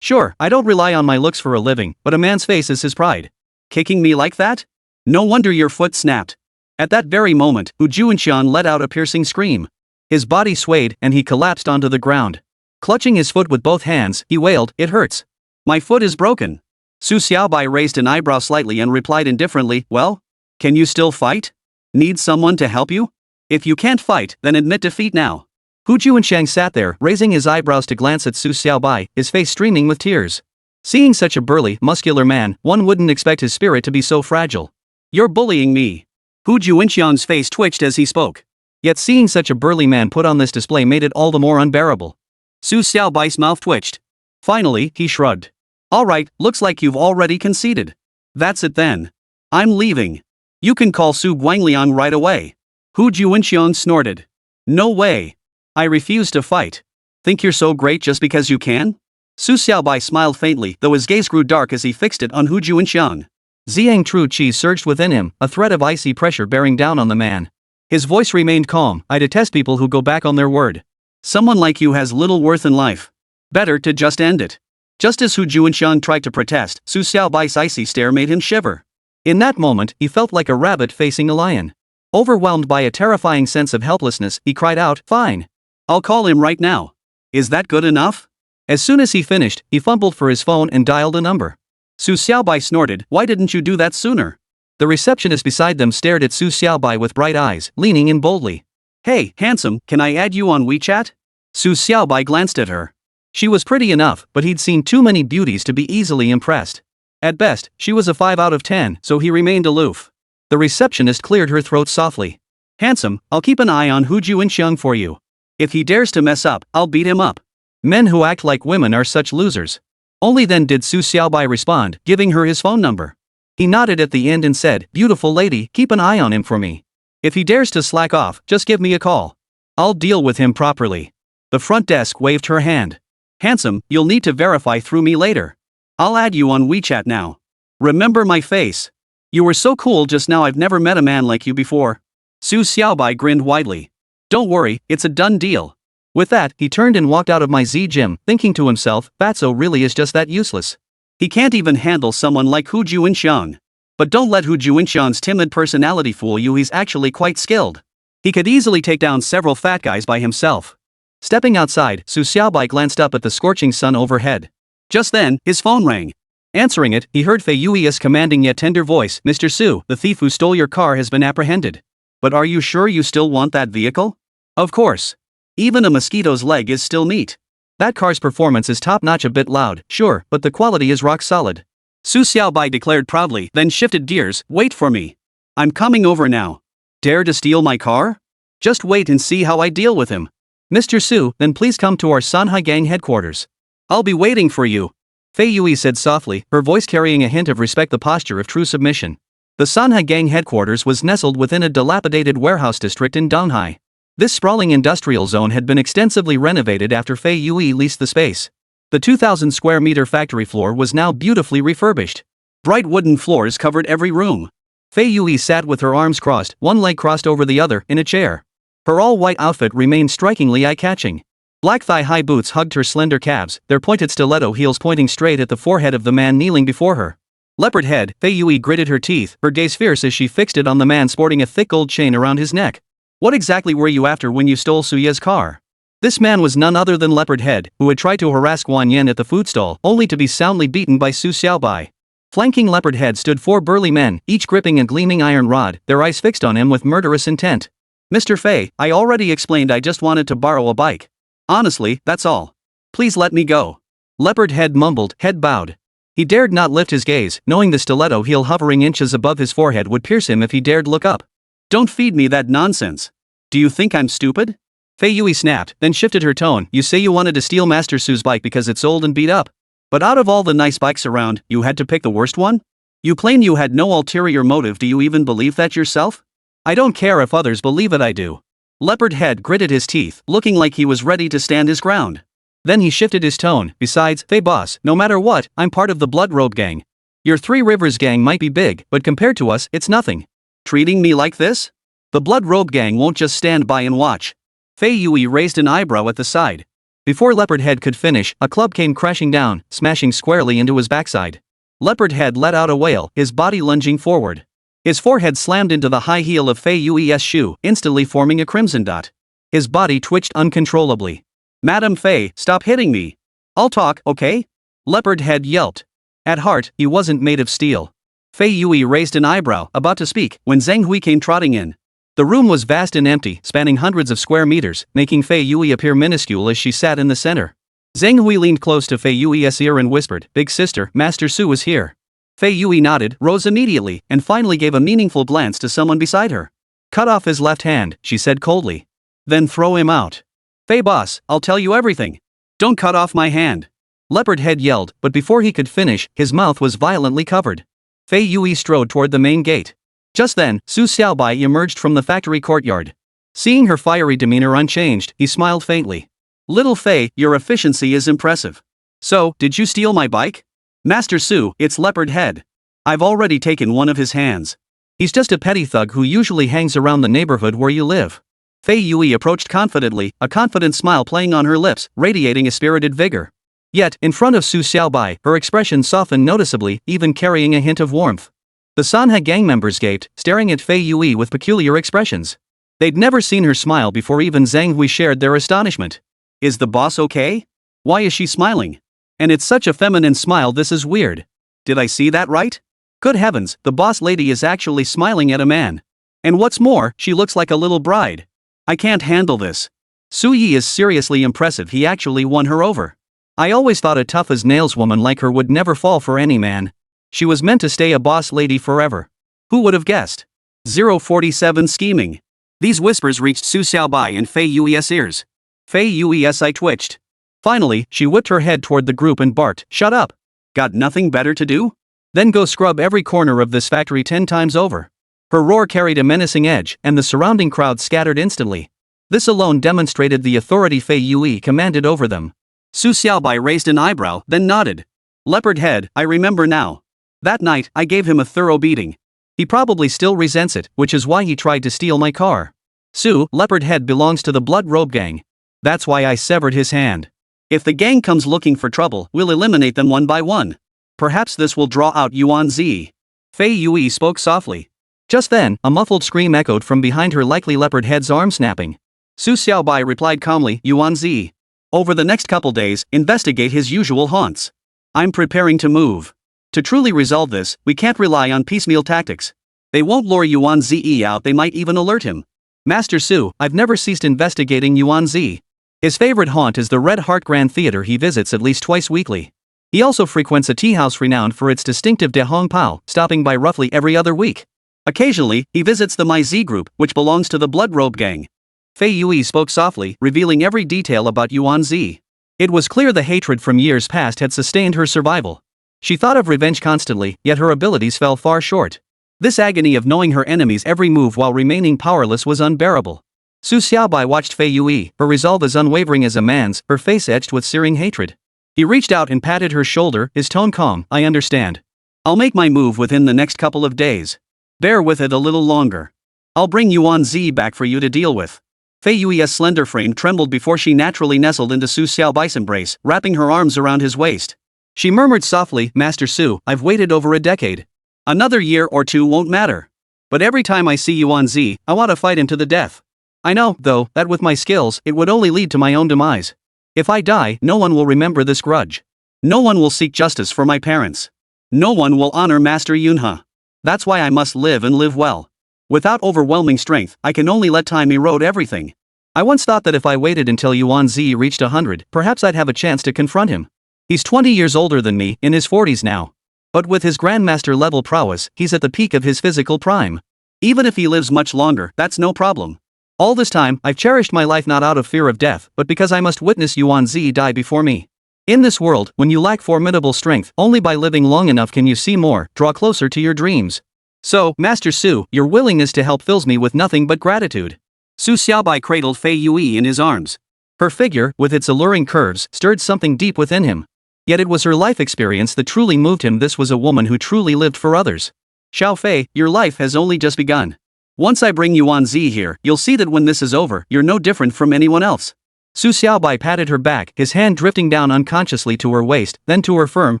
Sure, I don't rely on my looks for a living, but a man's face is his pride. Kicking me like that? No wonder your foot snapped." At that very moment, Hu Juanxiang let out a piercing scream. His body swayed, and he collapsed onto the ground. Clutching his foot with both hands, he wailed, "It hurts. My foot is broken." Su Xiaobai raised an eyebrow slightly and replied indifferently, "Well? Can you still fight? Need someone to help you? If you can't fight, then admit defeat now." Hu Juanxiang sat there, raising his eyebrows to glance at Su Xiaobai, his face streaming with tears. Seeing such a burly, muscular man, one wouldn't expect his spirit to be so fragile. "You're bullying me. Hu Juinxiang's face twitched as he spoke. Yet seeing such a burly man put on this display made it all the more unbearable. Su Xiaobai's mouth twitched. Finally, he shrugged. Alright, looks like you've already conceded. That's it then. I'm leaving. You can call Su Guangliang right away. Hu Juinxiang snorted. No way. I refuse to fight. Think you're so great just because you can? Su Xiaobai smiled faintly, though his gaze grew dark as he fixed it on Hu Juinxiang. Ziyang True Qi surged within him, a threat of icy pressure bearing down on the man. His voice remained calm. I detest people who go back on their word. Someone like you has little worth in life. Better to just end it. Just as Hu Juinxiang tried to protest, Su Xiaobai's icy stare made him shiver. In that moment, he felt like a rabbit facing a lion. Overwhelmed by a terrifying sense of helplessness, he cried out, "Fine. I'll call him right now. Is that good enough?" As soon as he finished, he fumbled for his phone and dialed a number. Su Xiaobai snorted, "Why didn't you do that sooner?" The receptionist beside them stared at Su Xiaobai with bright eyes, leaning in boldly. "Hey, handsome, can I add you on WeChat?" Su Xiaobai glanced at her. She was pretty enough, but he'd seen too many beauties to be easily impressed. At best, she was a 5 out of 10, so he remained aloof. The receptionist cleared her throat softly. "Handsome, I'll keep an eye on Hu Juinxiang for you. If he dares to mess up, I'll beat him up." Men who act like women are such losers. Only then did Su Xiaobai respond, giving her his phone number. He nodded at the end and said, "Beautiful lady, keep an eye on him for me. If he dares to slack off, just give me a call. I'll deal with him properly." The front desk waved her hand. "Handsome, you'll need to verify through me later. I'll add you on WeChat now. Remember my face. You were so cool just now, I've never met a man like you before." Su Xiaobai grinned widely. "Don't worry, it's a done deal." With that, he turned and walked out of my Z gym, thinking to himself, Fatso really is just that useless. He can't even handle someone like Hu Juinxiang. But don't let Hu Juinxiang's timid personality fool you, he's actually quite skilled. He could easily take down several fat guys by himself. Stepping outside, Su Xiaobai glanced up at the scorching sun overhead. Just then, his phone rang. Answering it, he heard Fei Yui's commanding yet tender voice, "Mr. Su, the thief who stole your car has been apprehended." "But are you sure you still want that vehicle?" "Of course. Even a mosquito's leg is still meat." "That car's performance is top-notch, a bit loud, sure, but the quality is rock solid," Su Xiaobai declared proudly, then shifted gears. "Wait for me. I'm coming over now. Dare to steal my car? Just wait and see how I deal with him." "Mr. Su, then please come to our Sanhai gang headquarters." "I'll be waiting for you," Fei Yui said softly, her voice carrying a hint of respect, the posture of true submission. The Sanhai gang headquarters was nestled within a dilapidated warehouse district in Donghai. This sprawling industrial zone had been extensively renovated after Fei Yui leased the space. The 2,000 square meter factory floor was now beautifully refurbished. Bright wooden floors covered every room. Fei Yui sat with her arms crossed, one leg crossed over the other, in a chair. Her all-white outfit remained strikingly eye-catching. Black thigh-high boots hugged her slender calves, their pointed stiletto heels pointing straight at the forehead of the man kneeling before her. Leopard head, Fei Yui gritted her teeth, her gaze fierce as she fixed it on the man sporting a thick gold chain around his neck. "What exactly were you after when you stole Suye's car?" This man was none other than Leopard Head, who had tried to harass Guan Yin at the food stall, only to be soundly beaten by Su Xiaobai. Flanking Leopard Head stood 4 burly men, each gripping a gleaming iron rod, their eyes fixed on him with murderous intent. "Mr. Fei, I already explained I just wanted to borrow a bike. Honestly, that's all. Please let me go." Leopard Head mumbled, head bowed. He dared not lift his gaze, knowing the stiletto heel hovering inches above his forehead would pierce him if he dared look up. "Don't feed me that nonsense. Do you think I'm stupid?" Fei Yui snapped, then shifted her tone. "You say you wanted to steal Master Su's bike because it's old and beat up. But out of all the nice bikes around, you had to pick the worst one? You claim you had no ulterior motive. Do you even believe that yourself?" "I don't care if others believe it, I do." Leopard Head gritted his teeth, looking like he was ready to stand his ground. Then he shifted his tone. "Besides, Fei boss, no matter what, I'm part of the Blood Robe gang. Your Three Rivers gang might be big, but compared to us, it's nothing." "Treating me like this? The Blood Robe gang won't just stand by and watch." Fei Yui raised an eyebrow at the side. Before Leopard Head could finish, a club came crashing down, smashing squarely into his backside. Leopard Head let out a wail, his body lunging forward. His forehead slammed into the high heel of Fei Yui's shoe, instantly forming a crimson dot. His body twitched uncontrollably. "Madam Fei, stop hitting me. I'll talk, okay?" Leopard Head yelped. At heart, he wasn't made of steel. Fei Yui raised an eyebrow, about to speak, when Zhang Hui came trotting in. The room was vast and empty, spanning hundreds of square meters, making Fei Yui appear minuscule as she sat in the center. Zhang Hui leaned close to Fei Yui's ear and whispered, "Big sister, Master Su is here." Fei Yui nodded, rose immediately, and finally gave a meaningful glance to someone beside her. Cut off his left hand, she said coldly. Then throw him out. Fei boss, I'll tell you everything. Don't cut off my hand. Leopard Head yelled, but before he could finish, his mouth was violently covered. Fei Yui strode toward the main gate. Just then, Su Xiaobai emerged from the factory courtyard. Seeing her fiery demeanor unchanged, he smiled faintly. Little Fei, your efficiency is impressive. So, did you steal my bike? Master Su, it's Leopard Head. I've already taken one of his hands. He's just a petty thug who usually hangs around the neighborhood where you live. Fei Yui approached confidently, a confident smile playing on her lips, radiating a spirited vigor. Yet, in front of Su Xiaobai, her expression softened noticeably, even carrying a hint of warmth. The Sanhe gang members gaped, staring at Fei Yui with peculiar expressions. They'd never seen her smile before. Even Zhang Hui shared their astonishment. Is the boss okay? Why is she smiling? And it's such a feminine smile, this is weird. Did I see that right? Good heavens, the boss lady is actually smiling at a man. And what's more, she looks like a little bride. I can't handle this. Su Yi is seriously impressive, he actually won her over. I always thought a tough-as-nails woman like her would never fall for any man. She was meant to stay a boss lady forever. Who would have guessed? 047 scheming. These whispers reached Su Xiaobai and Fei Yui's ears. Fei Yui's eye twitched. Finally, she whipped her head toward the group and barked, "Shut up! Got nothing better to do? Then go scrub every corner of this factory 10 times over." Her roar carried a menacing edge, and the surrounding crowd scattered instantly. This alone demonstrated the authority Fei Yui commanded over them. Su Xiaobai raised an eyebrow, then nodded. Leopard Head, I remember now. That night, I gave him a thorough beating. He probably still resents it, which is why he tried to steal my car. Su, Leopard Head belongs to the Blood Robe Gang. That's why I severed his hand. If the gang comes looking for trouble, we'll eliminate them one by one. Perhaps this will draw out Yuan Zi. Fei Yui spoke softly. Just then, a muffled scream echoed from behind her, likely Leopard Head's arm snapping. Su Xiaobai replied calmly, Yuan Zi. Over the next couple days, investigate his usual haunts. I'm preparing to move. To truly resolve this, we can't rely on piecemeal tactics. They won't lure Yuan Zi out, they might even alert him. Master Su, I've never ceased investigating Yuan Zi. His favorite haunt is the Red Heart Grand Theater he visits at least twice weekly. He also frequents a tea house renowned for its distinctive De Hong Pao, stopping by roughly every other week. Occasionally, he visits the Mai Zi group, which belongs to the Blood Robe Gang. Fei Yui spoke softly, revealing every detail about Yuan Zi. It was clear the hatred from years past had sustained her survival. She thought of revenge constantly, yet her abilities fell far short. This agony of knowing her enemy's every move while remaining powerless was unbearable. Su Xiaobai watched Fei Yui, her resolve as unwavering as a man's, her face etched with searing hatred. He reached out and patted her shoulder, his tone calm, I understand. I'll make my move within the next couple of days. Bear with it a little longer. I'll bring Yuan Zi back for you to deal with. Fei Yui's slender frame trembled before she naturally nestled into Su Xiaobai's embrace, wrapping her arms around his waist. She murmured softly, Master Su, I've waited over a decade. Another year or two won't matter. But every time I see Yuan Zi, I want to fight him to the death. I know, though, that with my skills, it would only lead to my own demise. If I die, no one will remember this grudge. No one will seek justice for my parents. No one will honor Master Yunhe. That's why I must live and live well. Without overwhelming strength, I can only let time erode everything. I once thought that if I waited until Yuan Zi reached 100, perhaps I'd have a chance to confront him. He's 20 years older than me, in his 40s now. But with his Grandmaster-level prowess, he's at the peak of his physical prime. Even if he lives much longer, that's no problem. All this time, I've cherished my life not out of fear of death, but because I must witness Yuan Zi die before me. In this world, when you lack formidable strength, only by living long enough can you see more, draw closer to your dreams. So, Master Su, your willingness to help fills me with nothing but gratitude. Su Xiaobai cradled Fei Yui in his arms. Her figure, with its alluring curves, stirred something deep within him. Yet it was her life experience that truly moved him. This was a woman who truly lived for others. Xiao Fei, your life has only just begun. Once I bring Yuan Zi here, you'll see that when this is over, you're no different from anyone else. Su Xiaobai patted her back, his hand drifting down unconsciously to her waist, then to her firm,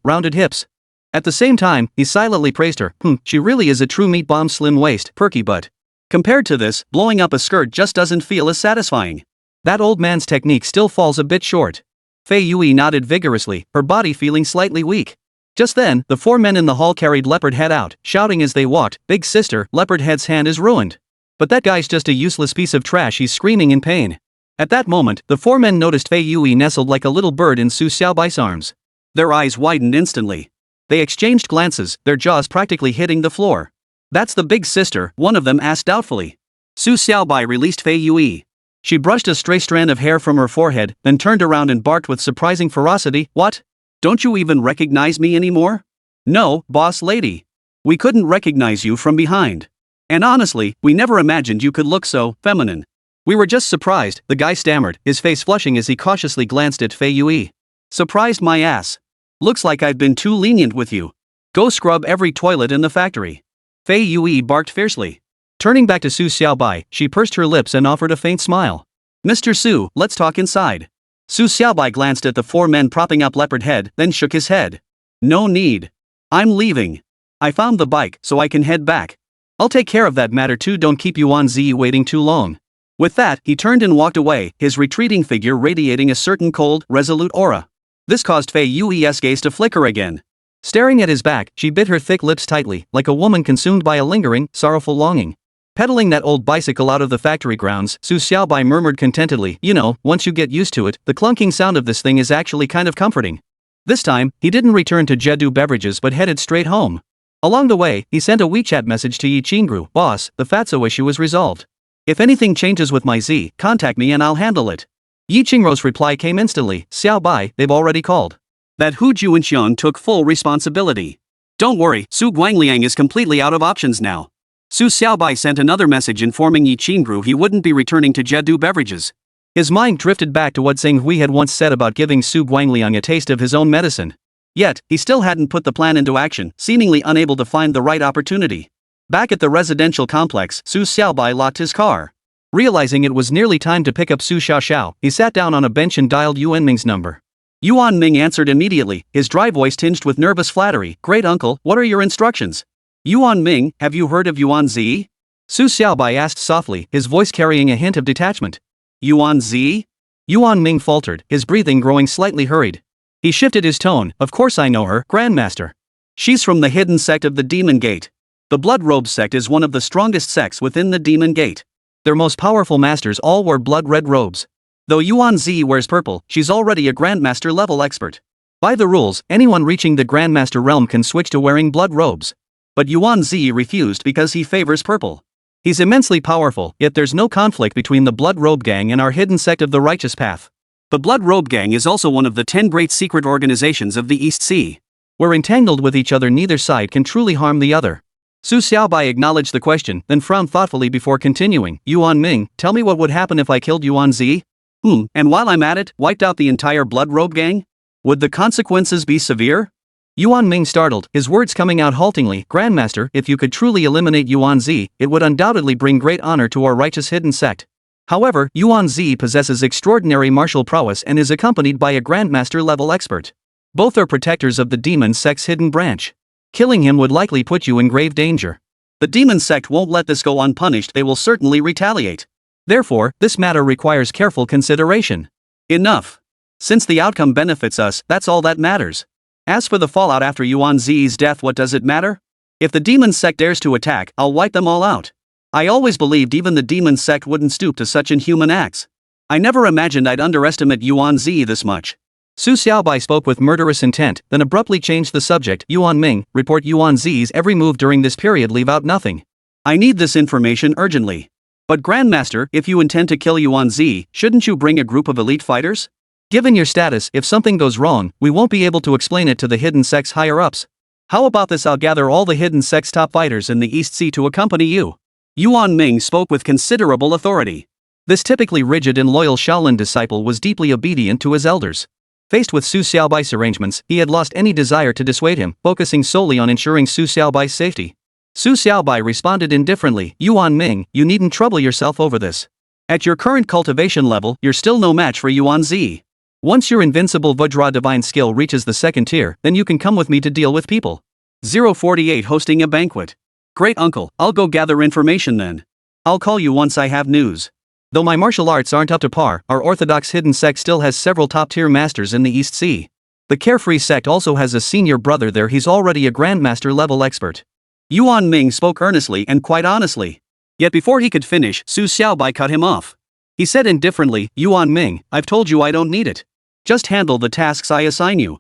rounded hips. At the same time, he silently praised her. She really is a true meat bomb, slim waist, perky butt. Compared to this, blowing up a skirt just doesn't feel as satisfying. That old man's technique still falls a bit short. Fei Yui nodded vigorously, her body feeling slightly weak. Just then, the 4 men in the hall carried Leopard Head out, shouting as they walked, Big sister, Leopard Head's hand is ruined. But that guy's just a useless piece of trash, he's screaming in pain. At that moment, the 4 men noticed Fei Yui nestled like a little bird in Su Xiaobai's arms. Their eyes widened instantly. They exchanged glances, their jaws practically hitting the floor. That's the big sister, one of them asked doubtfully. Su Xiaobai released Fei Yue. She brushed a stray strand of hair from her forehead, then turned around and barked with surprising ferocity, "What? Don't you even recognize me anymore?" "No, boss lady. We couldn't recognize you from behind. And honestly, we never imagined you could look so feminine." "We were just surprised," the guy stammered, his face flushing as he cautiously glanced at Fei Yue. "Surprised my ass. Looks like I've been too lenient with you. Go scrub every toilet in the factory." Fei Yue barked fiercely. Turning back to Su Xiaobai, she pursed her lips and offered a faint smile. "Mr. Su, let's talk inside." Su Xiaobai glanced at the four men propping up Leopard Head, then shook his head. "No need. I'm leaving. I found the bike, so I can head back. I'll take care of that matter too, don't keep Yuan Zi waiting too long." With that, he turned and walked away, his retreating figure radiating a certain cold, resolute aura. This caused Fei Yue's gaze to flicker again. Staring at his back, she bit her thick lips tightly, like a woman consumed by a lingering, sorrowful longing. Pedaling that old bicycle out of the factory grounds, Su Xiaobai murmured contentedly, "You know, once you get used to it, the clunking sound of this thing is actually kind of comforting." This time, he didn't return to Jedu Beverages but headed straight home. Along the way, he sent a WeChat message to Yi Qingru, "Boss, the fatso issue is resolved. If anything changes with my Z, contact me and I'll handle it." Yi Qingru's reply came instantly, "Xiaobai, they've already called. That Hu Juanxian took full responsibility. Don't worry, Su Guangliang is completely out of options now." Su Xiaobai sent another message informing Yi Qingru he wouldn't be returning to Jedu Beverages. His mind drifted back to what Zheng Hui had once said about giving Su Guangliang a taste of his own medicine. Yet, he still hadn't put the plan into action, seemingly unable to find the right opportunity. Back at the residential complex, Su Xiaobai locked his car. Realizing it was nearly time to pick up Su Xiaoxiao, he sat down on a bench and dialed Yuan Ming's number. Yuan Ming answered immediately, his dry voice tinged with nervous flattery. "Great uncle, what are your instructions?" "Yuan Ming, have you heard of Yuan Zi?" Su Xiaobai asked softly, his voice carrying a hint of detachment. "Yuan Zi?" Yuan Ming faltered, his breathing growing slightly hurried. He shifted his tone, "Of course I know her, Grandmaster. She's from the hidden sect of the Demon Gate. The Blood Robe sect is one of the strongest sects within the Demon Gate. Their most powerful masters all wear blood red robes. Though Yuan Zi wears purple, she's already a Grandmaster level expert. By the rules, anyone reaching the Grandmaster realm can switch to wearing blood robes. But Yuan Zi refused because he favors purple. He's immensely powerful, yet there's no conflict between the Blood Robe Gang and our hidden sect of the Righteous Path. The Blood Robe Gang is also one of the 10 great secret organizations of the East Sea. We're entangled with each other, neither side can truly harm the other." Su Xiaobai acknowledged the question, then frowned thoughtfully before continuing, "Yuan Ming, tell me what would happen if I killed Yuan Zi? And while I'm at it, wiped out the entire Blood Robe Gang? Would the consequences be severe?" Yuan Ming startled, his words coming out haltingly, "Grandmaster, if you could truly eliminate Yuan Zi, it would undoubtedly bring great honor to our righteous hidden sect. However, Yuan Zi possesses extraordinary martial prowess and is accompanied by a Grandmaster-level expert. Both are protectors of the Demon Sect's hidden branch. Killing him would likely put you in grave danger. The Demon Sect won't let this go unpunished, they will certainly retaliate. Therefore, this matter requires careful consideration." "Enough. Since the outcome benefits us, that's all that matters. As for the fallout after Yuan Zi's death, what does it matter? If the Demon Sect dares to attack, I'll wipe them all out. I always believed even the Demon Sect wouldn't stoop to such inhuman acts. I never imagined I'd underestimate Yuan Zi this much." Su Xiaobai spoke with murderous intent, then abruptly changed the subject. "Yuan Ming, report Yuan Zi's every move during this period, leave out nothing. I need this information urgently. But Grandmaster, if you intend to kill Yuan Zi, shouldn't you bring a group of elite fighters? Given your status, if something goes wrong, we won't be able to explain it to the hidden sect's higher-ups. How about this, I'll gather all the hidden sect's top fighters in the East Sea to accompany you." Yuan Ming spoke with considerable authority. This typically rigid and loyal Shaolin disciple was deeply obedient to his elders. Faced with Su Xiaobai's arrangements, he had lost any desire to dissuade him, focusing solely on ensuring Su Xiaobai's safety. Su Xiaobai responded indifferently, "Yuan Ming, you needn't trouble yourself over this. At your current cultivation level, you're still no match for Yuan Zi. Once your invincible Vajra divine skill reaches the second tier, then you can come with me to deal with people." 048 hosting a banquet. "Great uncle, I'll go gather information then. I'll call you once I have news." Though my martial arts aren't up to par, our orthodox hidden sect still has several top-tier masters in the East Sea. The Carefree sect also has a senior brother there, he's already a Grandmaster-level expert. Yuan Ming spoke earnestly and quite honestly. Yet before he could finish, Su Xiaobai cut him off. He said indifferently, "Yuan Ming, I've told you I don't need it. Just handle the tasks I assign you.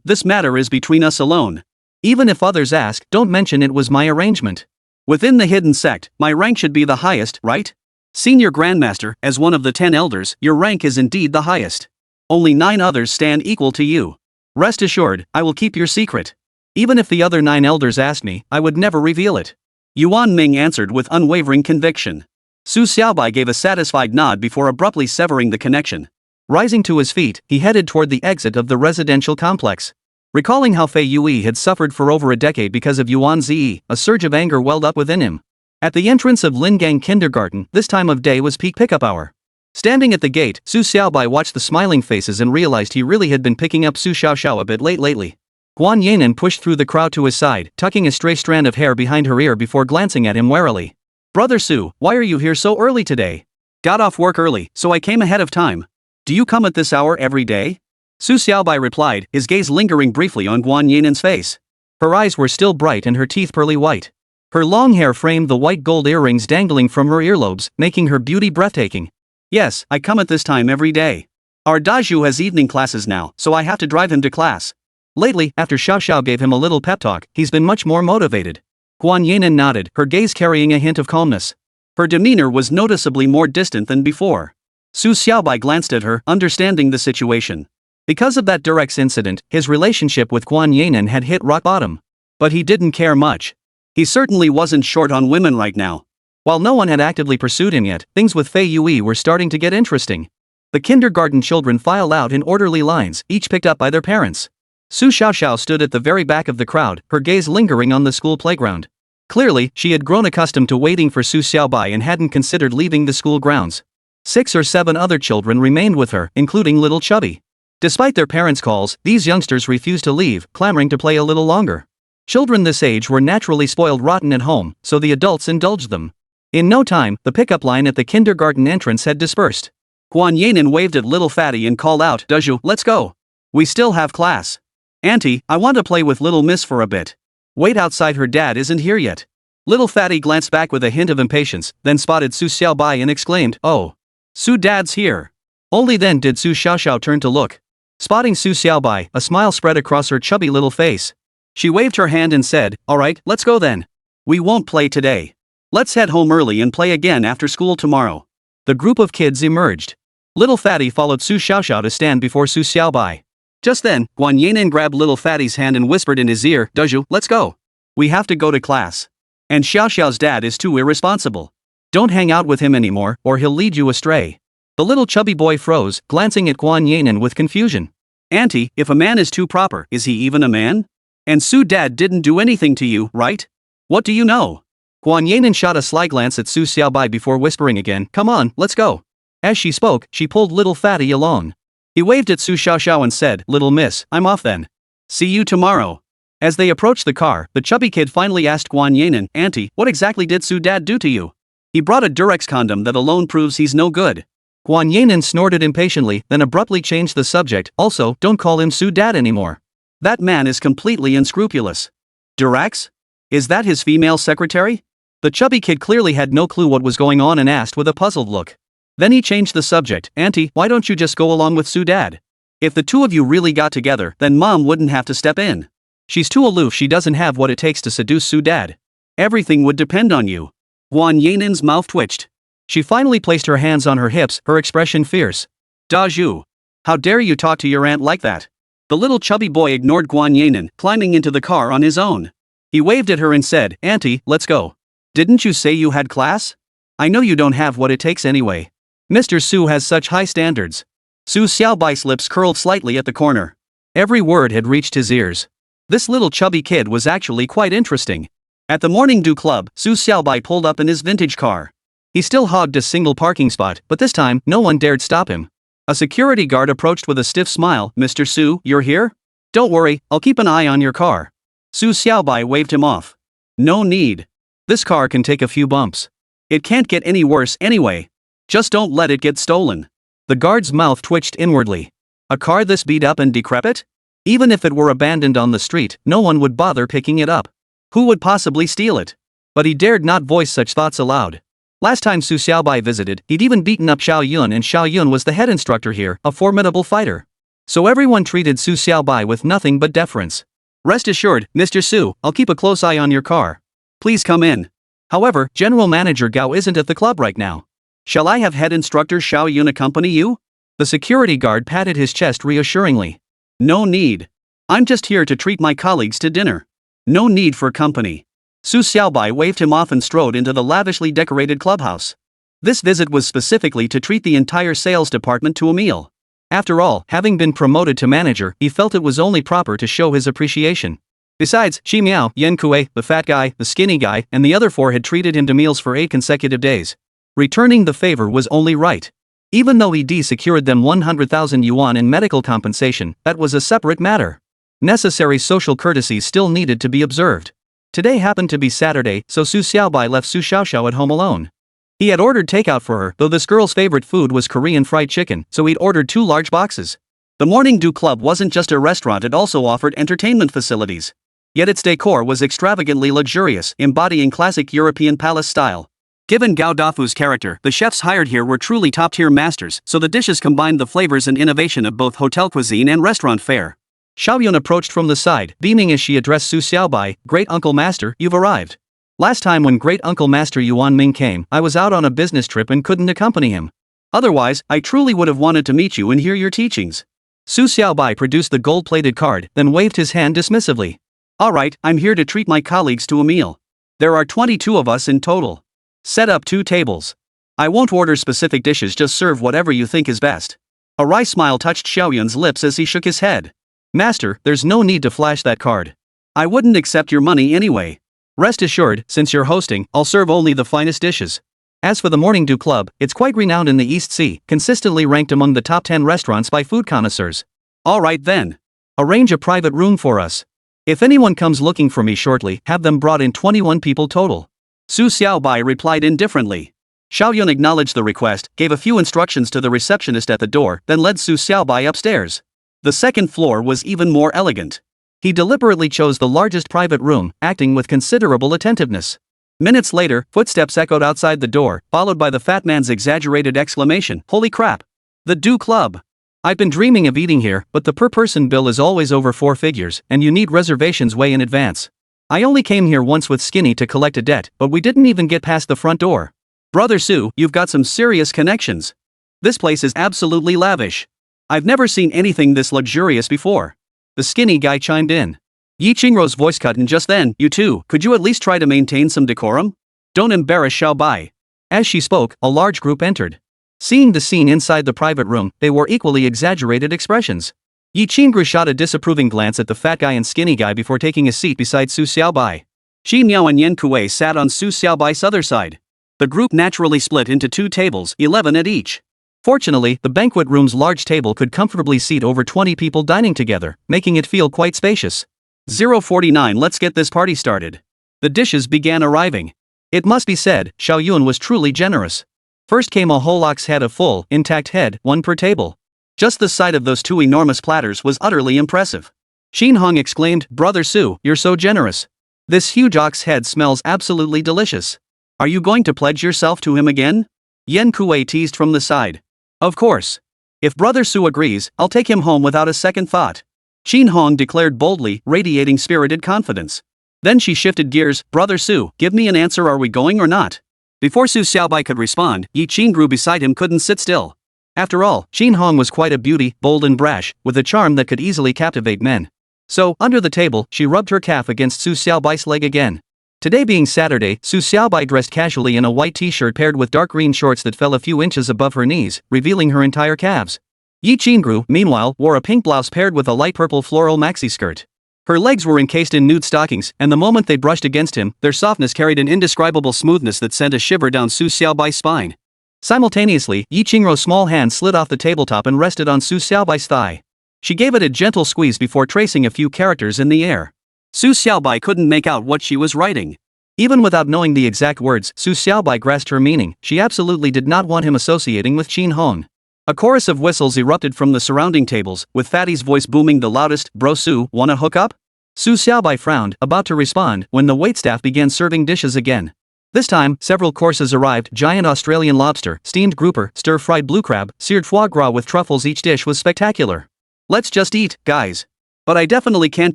This matter is between us alone. Even if others ask, don't mention it was my arrangement. Within the hidden sect, my rank should be the highest, right? Senior Grandmaster, as one of the 10 elders, your rank is indeed the highest. Only 9 others stand equal to you. Rest assured, I will keep your secret. Even if the other 9 elders asked me, I would never reveal it. Yuan Ming answered with unwavering conviction. Su Xiaobai gave a satisfied nod before abruptly severing the connection. Rising to his feet, he headed toward the exit of the residential complex. Recalling how Fei Yui had suffered for over a decade because of Yuan Zi, a surge of anger welled up within him. At the entrance of Lingang Kindergarten, this time of day was peak pickup hour. Standing at the gate, Su Xiaobai watched the smiling faces and realized he really had been picking up Su Xiaoxiao a bit late lately. Guan Yinan pushed through the crowd to his side, tucking a stray strand of hair behind her ear before glancing at him warily. Brother Su, why are you here so early today? Got off work early, so I came ahead of time. Do you come at this hour every day? Su Xiaobai replied, his gaze lingering briefly on Guan Yinan's face. Her eyes were still bright and her teeth pearly white. Her long hair framed the white gold earrings dangling from her earlobes, making her beauty breathtaking. Yes, I come at this time every day. Our Daju has evening classes now, so I have to drive him to class. Lately, after Xiao Xiao gave him a little pep talk, he's been much more motivated. Guan Yinan nodded, her gaze carrying a hint of calmness. Her demeanor was noticeably more distant than before. Su Xiaobai glanced at her, understanding the situation. Because of that Durex incident, his relationship with Guan Yinan had hit rock bottom. But he didn't care much. He certainly wasn't short on women right now. While no one had actively pursued him yet, things with Fei Yui were starting to get interesting. The kindergarten children filed out in orderly lines, each picked up by their parents. Su Xiaoxiao stood at the very back of the crowd, her gaze lingering on the school playground. Clearly, she had grown accustomed to waiting for Su Xiaobai and hadn't considered leaving the school grounds. 6 or 7 other children remained with her, including little Chubby. Despite their parents' calls, these youngsters refused to leave, clamoring to play a little longer. Children this age were naturally spoiled rotten at home, so the adults indulged them. In no time, the pickup line at the kindergarten entrance had dispersed. Guan Yinan waved at little Fatty and called out, Daju, let's go. We still have class. Auntie, I want to play with little miss for a bit. Wait outside, her dad isn't here yet. Little Fatty glanced back with a hint of impatience, then spotted Su Xiaobai and exclaimed, oh. Su dad's here. Only then did Su Xiaoxiao turn to look. Spotting Su Xiaobai, a smile spread across her chubby little face. She waved her hand and said, alright, let's go then. We won't play today. Let's head home early and play again after school tomorrow. The group of kids emerged. Little Fatty followed Su Xiaoxiao to stand before Su Xiaobai. Just then, Guan Yinan grabbed little Fatty's hand and whispered in his ear, Daju, let's go. We have to go to class. And Xiaoxiao's dad is too irresponsible. Don't hang out with him anymore, or he'll lead you astray. The little chubby boy froze, glancing at Guan Yinan with confusion. Auntie, if a man is too proper, is he even a man? And Su dad didn't do anything to you, right? What do you know? Guan Yinan shot a sly glance at Su Xiaobai before whispering again, come on, let's go. As she spoke, she pulled little Fatty along. He waved at Su Xiaoxiao and said, little miss, I'm off then. See you tomorrow. As they approached the car, the chubby kid finally asked Guan Yinan, Auntie, what exactly did Su dad do to you? He brought a Durex condom that alone proves he's no good. Guan Yinan snorted impatiently, then abruptly changed the subject, also, don't call him Su dad anymore. That man is completely unscrupulous. Durex? Is that his female secretary? The chubby kid clearly had no clue what was going on and asked with a puzzled look. Then he changed the subject, Auntie, why don't you just go along with Su dad? If the two of you really got together, then mom wouldn't have to step in. She's too aloof, she doesn't have what it takes to seduce Su dad. Everything would depend on you. Guan Yinan's mouth twitched. She finally placed her hands on her hips, her expression fierce. Daju. How dare you talk to your aunt like that? The little chubby boy ignored Guan Yinan, climbing into the car on his own. He waved at her and said, Auntie, let's go. Didn't you say you had class? I know you don't have what it takes anyway. Mr. Su has such high standards. Su Xiaobai's lips curled slightly at the corner. Every word had reached his ears. This little chubby kid was actually quite interesting. At the Morning Dew Club, Su Xiaobai pulled up in his vintage car. He still hogged a single parking spot, but this time, no one dared stop him. A security guard approached with a stiff smile, Mr. Su, you're here? Don't worry, I'll keep an eye on your car. Su Xiaobai waved him off. No need. This car can take a few bumps. It can't get any worse anyway. Just don't let it get stolen. The guard's mouth twitched inwardly. A car this beat up and decrepit? Even if it were abandoned on the street, no one would bother picking it up. Who would possibly steal it? But he dared not voice such thoughts aloud. Last time Su Xiaobai visited, he'd even beaten up Xiao Yun, and Xiao Yun was the head instructor here, a formidable fighter. So everyone treated Su Xiaobai with nothing but deference. Rest assured, Mr. Su, I'll keep a close eye on your car. Please come in. However, General Manager Gao isn't at the club right now. Shall I have head instructor Xiao Yun accompany you? The security guard patted his chest reassuringly. No need. I'm just here to treat my colleagues to dinner. No need for company. Su Xiaobai waved him off and strode into the lavishly decorated clubhouse. This visit was specifically to treat the entire sales department to a meal. After all, having been promoted to manager, he felt it was only proper to show his appreciation. Besides, Xi Miao, Yan Kue, the fat guy, the skinny guy, and the other 4 had treated him to meals for 8 consecutive days. Returning the favor was only right. Even though ED secured them 100,000 yuan in medical compensation, that was a separate matter. Necessary social courtesies still needed to be observed. Today happened to be Saturday, so Su Xiaobai left Su Xiaoxiao at home alone. He had ordered takeout for her, though this girl's favorite food was Korean fried chicken, so he'd ordered 2 large boxes. The Morning Dew Club wasn't just a restaurant, it also offered entertainment facilities. Yet its decor was extravagantly luxurious, embodying classic European palace style. Given Gao Dafu's character, the chefs hired here were truly top-tier masters, so the dishes combined the flavors and innovation of both hotel cuisine and restaurant fare. Xiaoyun approached from the side, beaming as she addressed Su Xiaobai, "Great Uncle Master, you've arrived. Last time when Great Uncle Master Yuan Ming came, I was out on a business trip and couldn't accompany him. Otherwise, I truly would have wanted to meet you and hear your teachings." Su Xiaobai produced the gold-plated card, then waved his hand dismissively. "Alright, I'm here to treat my colleagues to a meal. There are 22 of us in total. Set up 2 tables. I won't order specific dishes, just serve whatever you think is best." A wry smile touched Xiaoyun's lips as he shook his head. "Master, there's no need to flash that card. I wouldn't accept your money anyway. Rest assured, since you're hosting, I'll serve only the finest dishes. As for the Morning Dew Club, it's quite renowned in the East Sea, consistently ranked among the top 10 restaurants by food connoisseurs. Alright then. Arrange a private room for us. If anyone comes looking for me shortly, have them brought in 21 people total." Su Xiaobai replied indifferently. Xiaoyun acknowledged the request, gave a few instructions to the receptionist at the door, then led Su Xiaobai upstairs. The second floor was even more elegant. He deliberately chose the largest private room, acting with considerable attentiveness. Minutes later, footsteps echoed outside the door, followed by the fat man's exaggerated exclamation, "Holy crap! The Dew Club! I've been dreaming of eating here, but the per-person bill is always over 4 figures, and you need reservations way in advance. I only came here once with Skinny to collect a debt, but we didn't even get past the front door. Brother Su, you've got some serious connections. This place is absolutely lavish. I've never seen anything this luxurious before." The skinny guy chimed in. Yi Qingrou's voice cut in just then. "You two, could you at least try to maintain some decorum? Don't embarrass Xiaobai." As she spoke, a large group entered. Seeing the scene inside the private room, they wore equally exaggerated expressions. Yi Qingrou shot a disapproving glance at the fat guy and skinny guy before taking a seat beside Su Xiaobai. Xi Miao and Yan Kue sat on Su Xiaobai's other side. The group naturally split into 2 tables, 11 at each. Fortunately, the banquet room's large table could comfortably seat over 20 people dining together, making it feel quite spacious. 049. Let's get this party started. The dishes began arriving. It must be said, Xiaoyun was truly generous. First came a whole ox head, a full, intact head, 1 per table. Just the sight of those 2 enormous platters was utterly impressive. Xin Hong exclaimed, "Brother Su, you're so generous. This huge ox head smells absolutely delicious. Are you going to pledge yourself to him again?" Yan Kue teased from the side. "Of course. If Brother Su agrees, I'll take him home without a second thought," Xin Hong declared boldly, radiating spirited confidence. Then she shifted gears. "Brother Su, give me an answer, are we going or not?" Before Su Xiaobai could respond, Yi Qingru beside him couldn't sit still. After all, Xin Hong was quite a beauty, bold and brash, with a charm that could easily captivate men. So, under the table, she rubbed her calf against Su Xiaobai's leg again. Today being Saturday, Su Xiaobai dressed casually in a white t-shirt paired with dark green shorts that fell a few inches above her knees, revealing her entire calves. Yi Qingru, meanwhile, wore a pink blouse paired with a light purple floral maxi skirt. Her legs were encased in nude stockings, and the moment they brushed against him, their softness carried an indescribable smoothness that sent a shiver down Su Xiaobai's spine. Simultaneously, Yi Qingrou's small hand slid off the tabletop and rested on Su Xiaobai's thigh. She gave it a gentle squeeze before tracing a few characters in the air. Su Xiaobai couldn't make out what she was writing. Even without knowing the exact words, Su Xiaobai grasped her meaning. She absolutely did not want him associating with Xin Hong. A chorus of whistles erupted from the surrounding tables, with Fatty's voice booming the loudest. "Bro Su, wanna hook up?" Su Xiaobai frowned, about to respond, when the waitstaff began serving dishes again. This time, several courses arrived: giant Australian lobster, steamed grouper, stir-fried blue crab, seared foie gras with truffles. Each dish was spectacular. "Let's just eat, guys. But I definitely can't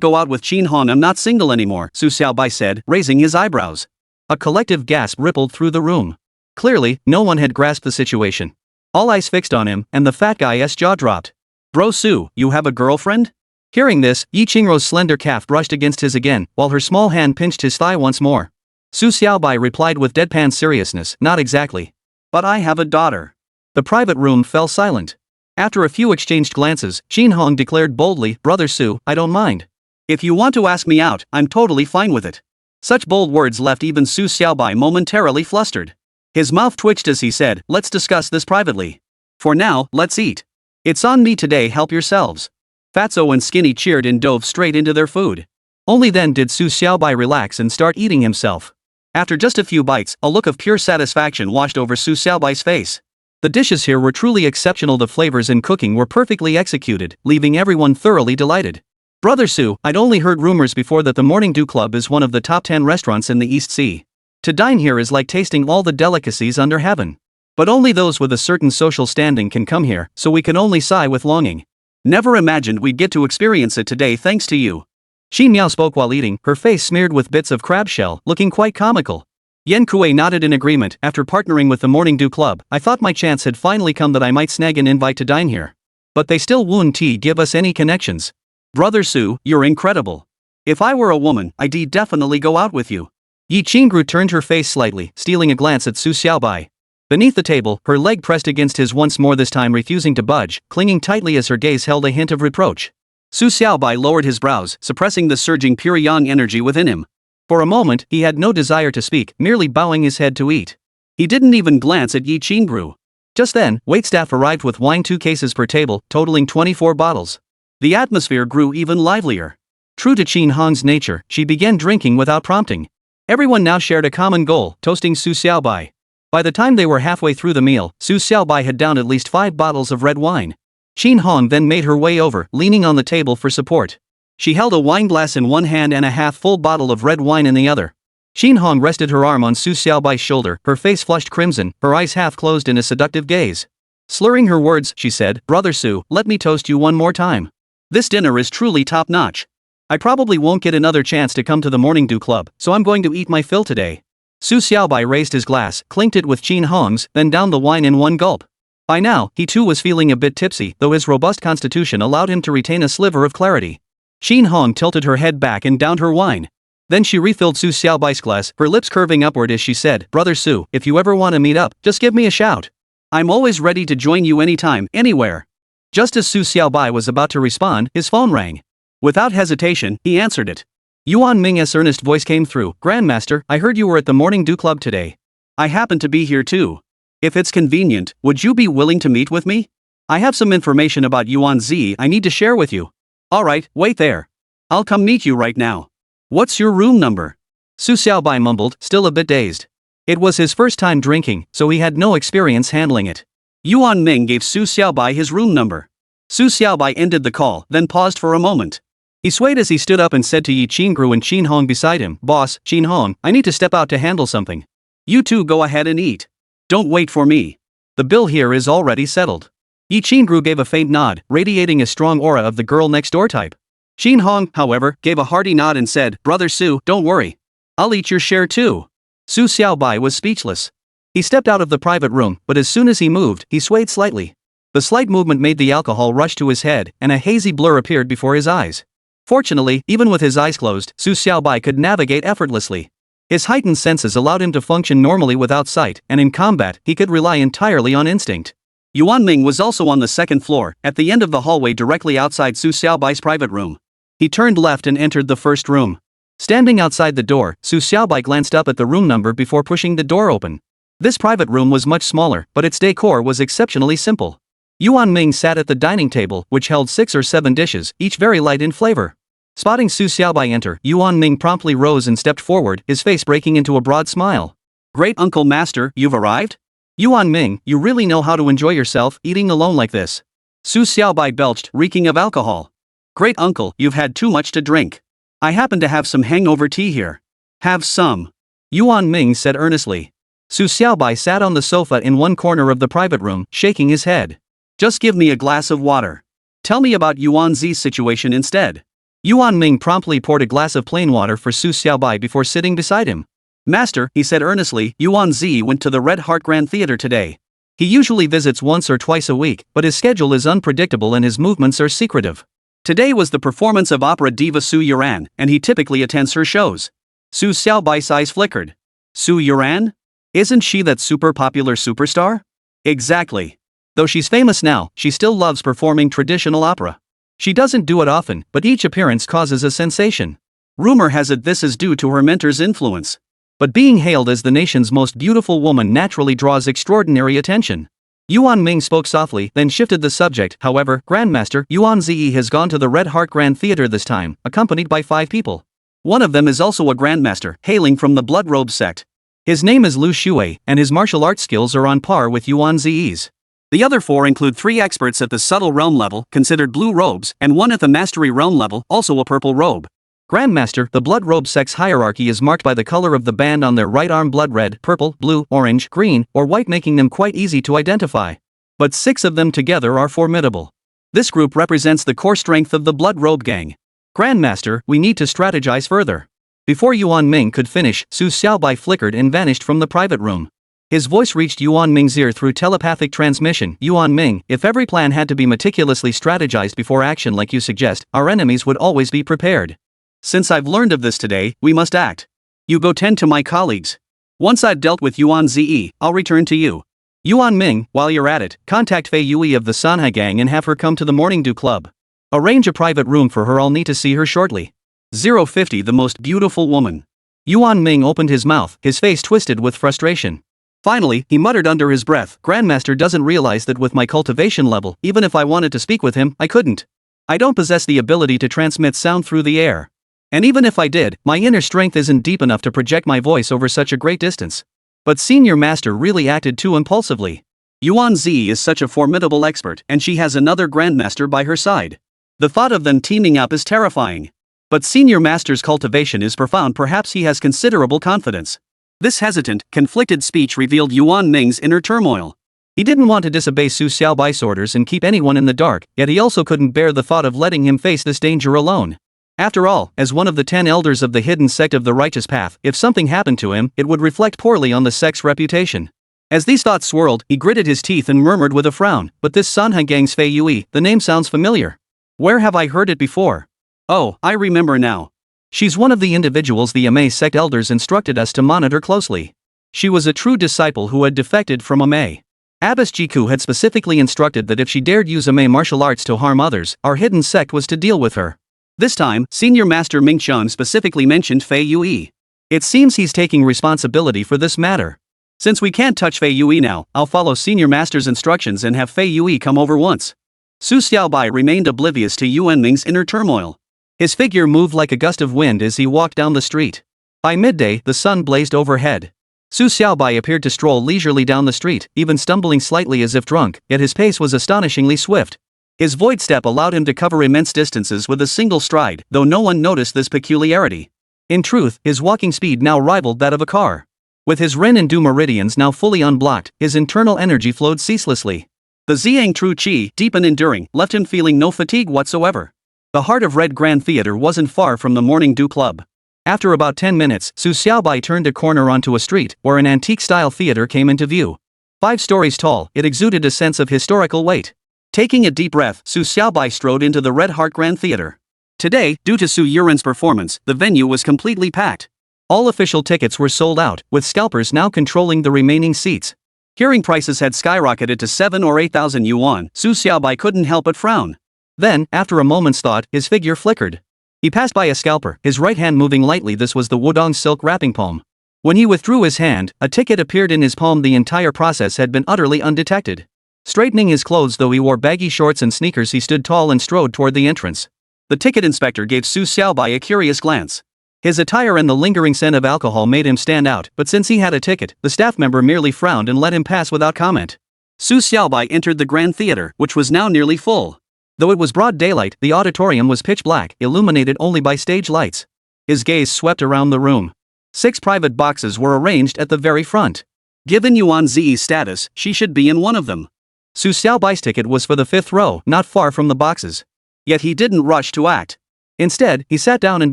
go out with Qin Hong. I'm not single anymore, Su Xiaobai said, raising his eyebrows. A collective gasp rippled through the room. Clearly, no one had grasped the situation. All eyes fixed on him, and the fat guy's jaw dropped. Bro Su, you have a girlfriend? Hearing this, Yi Qingrou's slender calf brushed against his again, while her small hand pinched his thigh once more. Su Xiaobai replied with deadpan seriousness, not exactly. But I have a daughter. The private room fell silent. After a few exchanged glances, Qin Hong declared boldly, Brother Su, I don't mind. If you want to ask me out, I'm totally fine with it. Such bold words left even Su Xiaobai momentarily flustered. His mouth twitched as he said, let's discuss this privately. For now, let's eat. It's on me today, help yourselves. Fatso and Skinny cheered and dove straight into their food. Only then did Su Xiaobai relax and start eating himself. After just a few bites, a look of pure satisfaction washed over Su Xiaobai's face. The dishes here were truly exceptional. The flavors and cooking were perfectly executed, leaving everyone thoroughly delighted. Brother Su, I'd only heard rumors before that the Morning Dew Club is one of the top 10 restaurants in the East Sea. To dine here is like tasting all the delicacies under heaven. But only those with a certain social standing can come here, so we can only sigh with longing. Never imagined we'd get to experience it today thanks to you. Xin Miao spoke while eating, her face smeared with bits of crab shell, looking quite comical. Yan Kuei nodded in agreement. After partnering with the Morning Dew Club, I thought my chance had finally come that I might snag an invite to dine here. But they still won't give us any connections. Brother Su, you're incredible. If I were a woman, I'd definitely go out with you. Yi Qingru turned her face slightly, stealing a glance at Su Xiaobai. Beneath the table, her leg pressed against his once more, this time refusing to budge, clinging tightly as her gaze held a hint of reproach. Su Xiaobai lowered his brows, suppressing the surging pure yang energy within him. For a moment, he had no desire to speak, merely bowing his head to eat. He didn't even glance at Yi Qingru. Just then, waitstaff arrived with wine, 2 cases per table, totaling 24 bottles. The atmosphere grew even livelier. True to Qin Hong's nature, she began drinking without prompting. Everyone now shared a common goal, toasting Su Xiaobai. By the time they were halfway through the meal, Su Xiaobai had downed at least 5 bottles of red wine. Qin Hong then made her way over, leaning on the table for support. She held a wineglass in one hand and a half-full bottle of red wine in the other. Qin Hong rested her arm on Su Xiaobai's shoulder, her face flushed crimson, her eyes half closed in a seductive gaze. Slurring her words, she said, Brother Su, let me toast you one more time. This dinner is truly top-notch. I probably won't get another chance to come to the Morning Dew Club, so I'm going to eat my fill today. Su Xiaobai raised his glass, clinked it with Qin Hong's, then downed the wine in one gulp. By now, he too was feeling a bit tipsy, though his robust constitution allowed him to retain a sliver of clarity. Qin Hong tilted her head back and downed her wine. Then she refilled Su Xiaobai's glass, her lips curving upward as she said, Brother Su, if you ever want to meet up, just give me a shout. I'm always ready to join you anytime, anywhere. Just as Su Xiaobai was about to respond, his phone rang. Without hesitation, he answered it. Yuan Ming's earnest voice came through, Grandmaster, I heard you were at the Morning Dew Club today. I happen to be here too. If it's convenient, would you be willing to meet with me? I have some information about Yuan Zi I need to share with you. Alright, wait there. I'll come meet you right now. What's your room number? Su Xiaobai mumbled, still a bit dazed. It was his first time drinking, so he had no experience handling it. Yuan Ming gave Su Xiaobai his room number. Su Xiaobai ended the call, then paused for a moment. He swayed as he stood up and said to Yi Qingru and Qin Hong beside him, Boss, Qin Hong, I need to step out to handle something. You two go ahead and eat. Don't wait for me. The bill here is already settled. Yi Qingru gave a faint nod, radiating a strong aura of the girl next door type. Qin Hong, however, gave a hearty nod and said, Brother Su, don't worry. I'll eat your share too. Su Xiaobai was speechless. He stepped out of the private room, but as soon as he moved, he swayed slightly. The slight movement made the alcohol rush to his head, and a hazy blur appeared before his eyes. Fortunately, even with his eyes closed, Su Xiaobai could navigate effortlessly. His heightened senses allowed him to function normally without sight, and in combat, he could rely entirely on instinct. Yuan Ming was also on the second floor, at the end of the hallway directly outside Su Xiaobai's private room. He turned left and entered the first room. Standing outside the door, Su Xiaobai glanced up at the room number before pushing the door open. This private room was much smaller, but its decor was exceptionally simple. Yuan Ming sat at the dining table, which held 6 or 7 dishes, each very light in flavor. Spotting Su Xiaobai enter, Yuan Ming promptly rose and stepped forward, his face breaking into a broad smile. Great Uncle Master, you've arrived? Yuan Ming, you really know how to enjoy yourself, eating alone like this. Su Xiaobai belched, reeking of alcohol. Great Uncle, you've had too much to drink. I happen to have some hangover tea here. Have some. Yuan Ming said earnestly. Su Xiaobai sat on the sofa in one corner of the private room, shaking his head. Just give me a glass of water. Tell me about Yuan Zi's situation instead. Yuan Ming promptly poured a glass of plain water for Su Xiaobai before sitting beside him. Master, he said earnestly, Yuan Zi went to the Red Heart Grand Theater today. He usually visits once or twice a week, but his schedule is unpredictable and his movements are secretive. Today was the performance of opera diva Su Yuran, and he typically attends her shows. Su Xiaobai's eyes flickered. Su Yuran? Isn't she that super popular superstar? Exactly. Though she's famous now, she still loves performing traditional opera. She doesn't do it often, but each appearance causes a sensation. Rumor has it this is due to her mentor's influence. But being hailed as the nation's most beautiful woman naturally draws extraordinary attention. Yuan Ming spoke softly, then shifted the subject. However, Grandmaster Yuan Zi has gone to the Red Heart Grand Theater this time, accompanied by 5 people. One of them is also a Grandmaster, hailing from the Blood Robe Sect. His name is Lu Shui, and his martial arts skills are on par with Yuan Zi's. The other 4 include 3 experts at the subtle realm level, considered blue robes, and 1 at the mastery realm level, also a purple robe. Grandmaster, the Blood Robe Sect's hierarchy is marked by the color of the band on their right arm: blood red, purple, blue, orange, green, or white, making them quite easy to identify. But 6 of them together are formidable. This group represents the core strength of the Blood Robe Gang. Grandmaster, we need to strategize further. Before Yuan Ming could finish, Su Xiaobai flickered and vanished from the private room. His voice reached Yuan Ming's ear through telepathic transmission. Yuan Ming, if every plan had to be meticulously strategized before action like you suggest, our enemies would always be prepared. Since I've learned of this today, we must act. You go tend to my colleagues. Once I've dealt with Yuan Zi, I'll return to you. Yuan Ming, while you're at it, contact Fei Yui of the Sanhai Gang and have her come to the Morning Dew Club. Arrange a private room for her. I'll need to see her shortly. 050 The most beautiful woman. Yuan Ming opened his mouth, his face twisted with frustration. Finally, he muttered under his breath, Grandmaster doesn't realize that with my cultivation level, even if I wanted to speak with him, I couldn't. I don't possess the ability to transmit sound through the air. And even if I did, my inner strength isn't deep enough to project my voice over such a great distance. But Senior Master really acted too impulsively. Yuan Zi is such a formidable expert, and she has another Grandmaster by her side. The thought of them teaming up is terrifying. But Senior Master's cultivation is profound. Perhaps he has considerable confidence. This hesitant, conflicted speech revealed Yuan Ming's inner turmoil. He didn't want to disobey Su Xiaobai's orders and keep anyone in the dark, yet he also couldn't bear the thought of letting him face this danger alone. After all, as one of the 10 elders of the hidden sect of the righteous path, if something happened to him, it would reflect poorly on the sect's reputation. As these thoughts swirled, he gritted his teeth and murmured with a frown, but this Sanhai Gang's Fei Yui, the name sounds familiar. Where have I heard it before? Oh, I remember now. She's one of the individuals the Emei Sect elders instructed us to monitor closely. She was a true disciple who had defected from Emei. Abbess Jiku had specifically instructed that if she dared use Emei martial arts to harm others, our hidden sect was to deal with her. This time, Senior Master Ming Chun specifically mentioned Fei Yui. It seems he's taking responsibility for this matter. Since we can't touch Fei Yui now, I'll follow Senior Master's instructions and have Fei Yui come over once. Su Xiaobai remained oblivious to Yuan Ming's inner turmoil. His figure moved like a gust of wind as he walked down the street. By midday, the sun blazed overhead. Su Xiaobai appeared to stroll leisurely down the street, even stumbling slightly as if drunk, yet his pace was astonishingly swift. His void step allowed him to cover immense distances with a single stride, though no one noticed this peculiarity. In truth, his walking speed now rivaled that of a car. With his Ren and Du meridians now fully unblocked, his internal energy flowed ceaselessly. The Ziyang True Qi, deep and enduring, left him feeling no fatigue whatsoever. The heart of Red Grand Theater wasn't far from the Morning Dew Club. After about 10 minutes, Su Xiaobai turned a corner onto a street, where an antique-style theater came into view. 5 stories tall, it exuded a sense of historical weight. Taking a deep breath, Su Xiaobai strode into the Red Heart Grand Theater. Today, due to Su Yuran's performance, the venue was completely packed. All official tickets were sold out, with scalpers now controlling the remaining seats. Hearing prices had skyrocketed to 7 or 8,000 yuan, Su Xiaobai couldn't help but frown. Then, after a moment's thought, his figure flickered. He passed by a scalper, his right hand moving lightly. This was the Wudong silk wrapping palm. When he withdrew his hand, a ticket appeared in his palm. The entire process had been utterly undetected. Straightening his clothes, though he wore baggy shorts and sneakers, he stood tall and strode toward the entrance. The ticket inspector gave Su Xiaobai a curious glance. His attire and the lingering scent of alcohol made him stand out, but since he had a ticket, the staff member merely frowned and let him pass without comment. Su Xiaobai entered the Grand Theater, which was now nearly full. Though it was broad daylight, the auditorium was pitch black, illuminated only by stage lights. His gaze swept around the room. 6 private boxes were arranged at the very front. Given Yuan Zi's status, she should be in one of them. Su Xiaobai's ticket was for the 5th row, not far from the boxes. Yet he didn't rush to act. Instead, he sat down and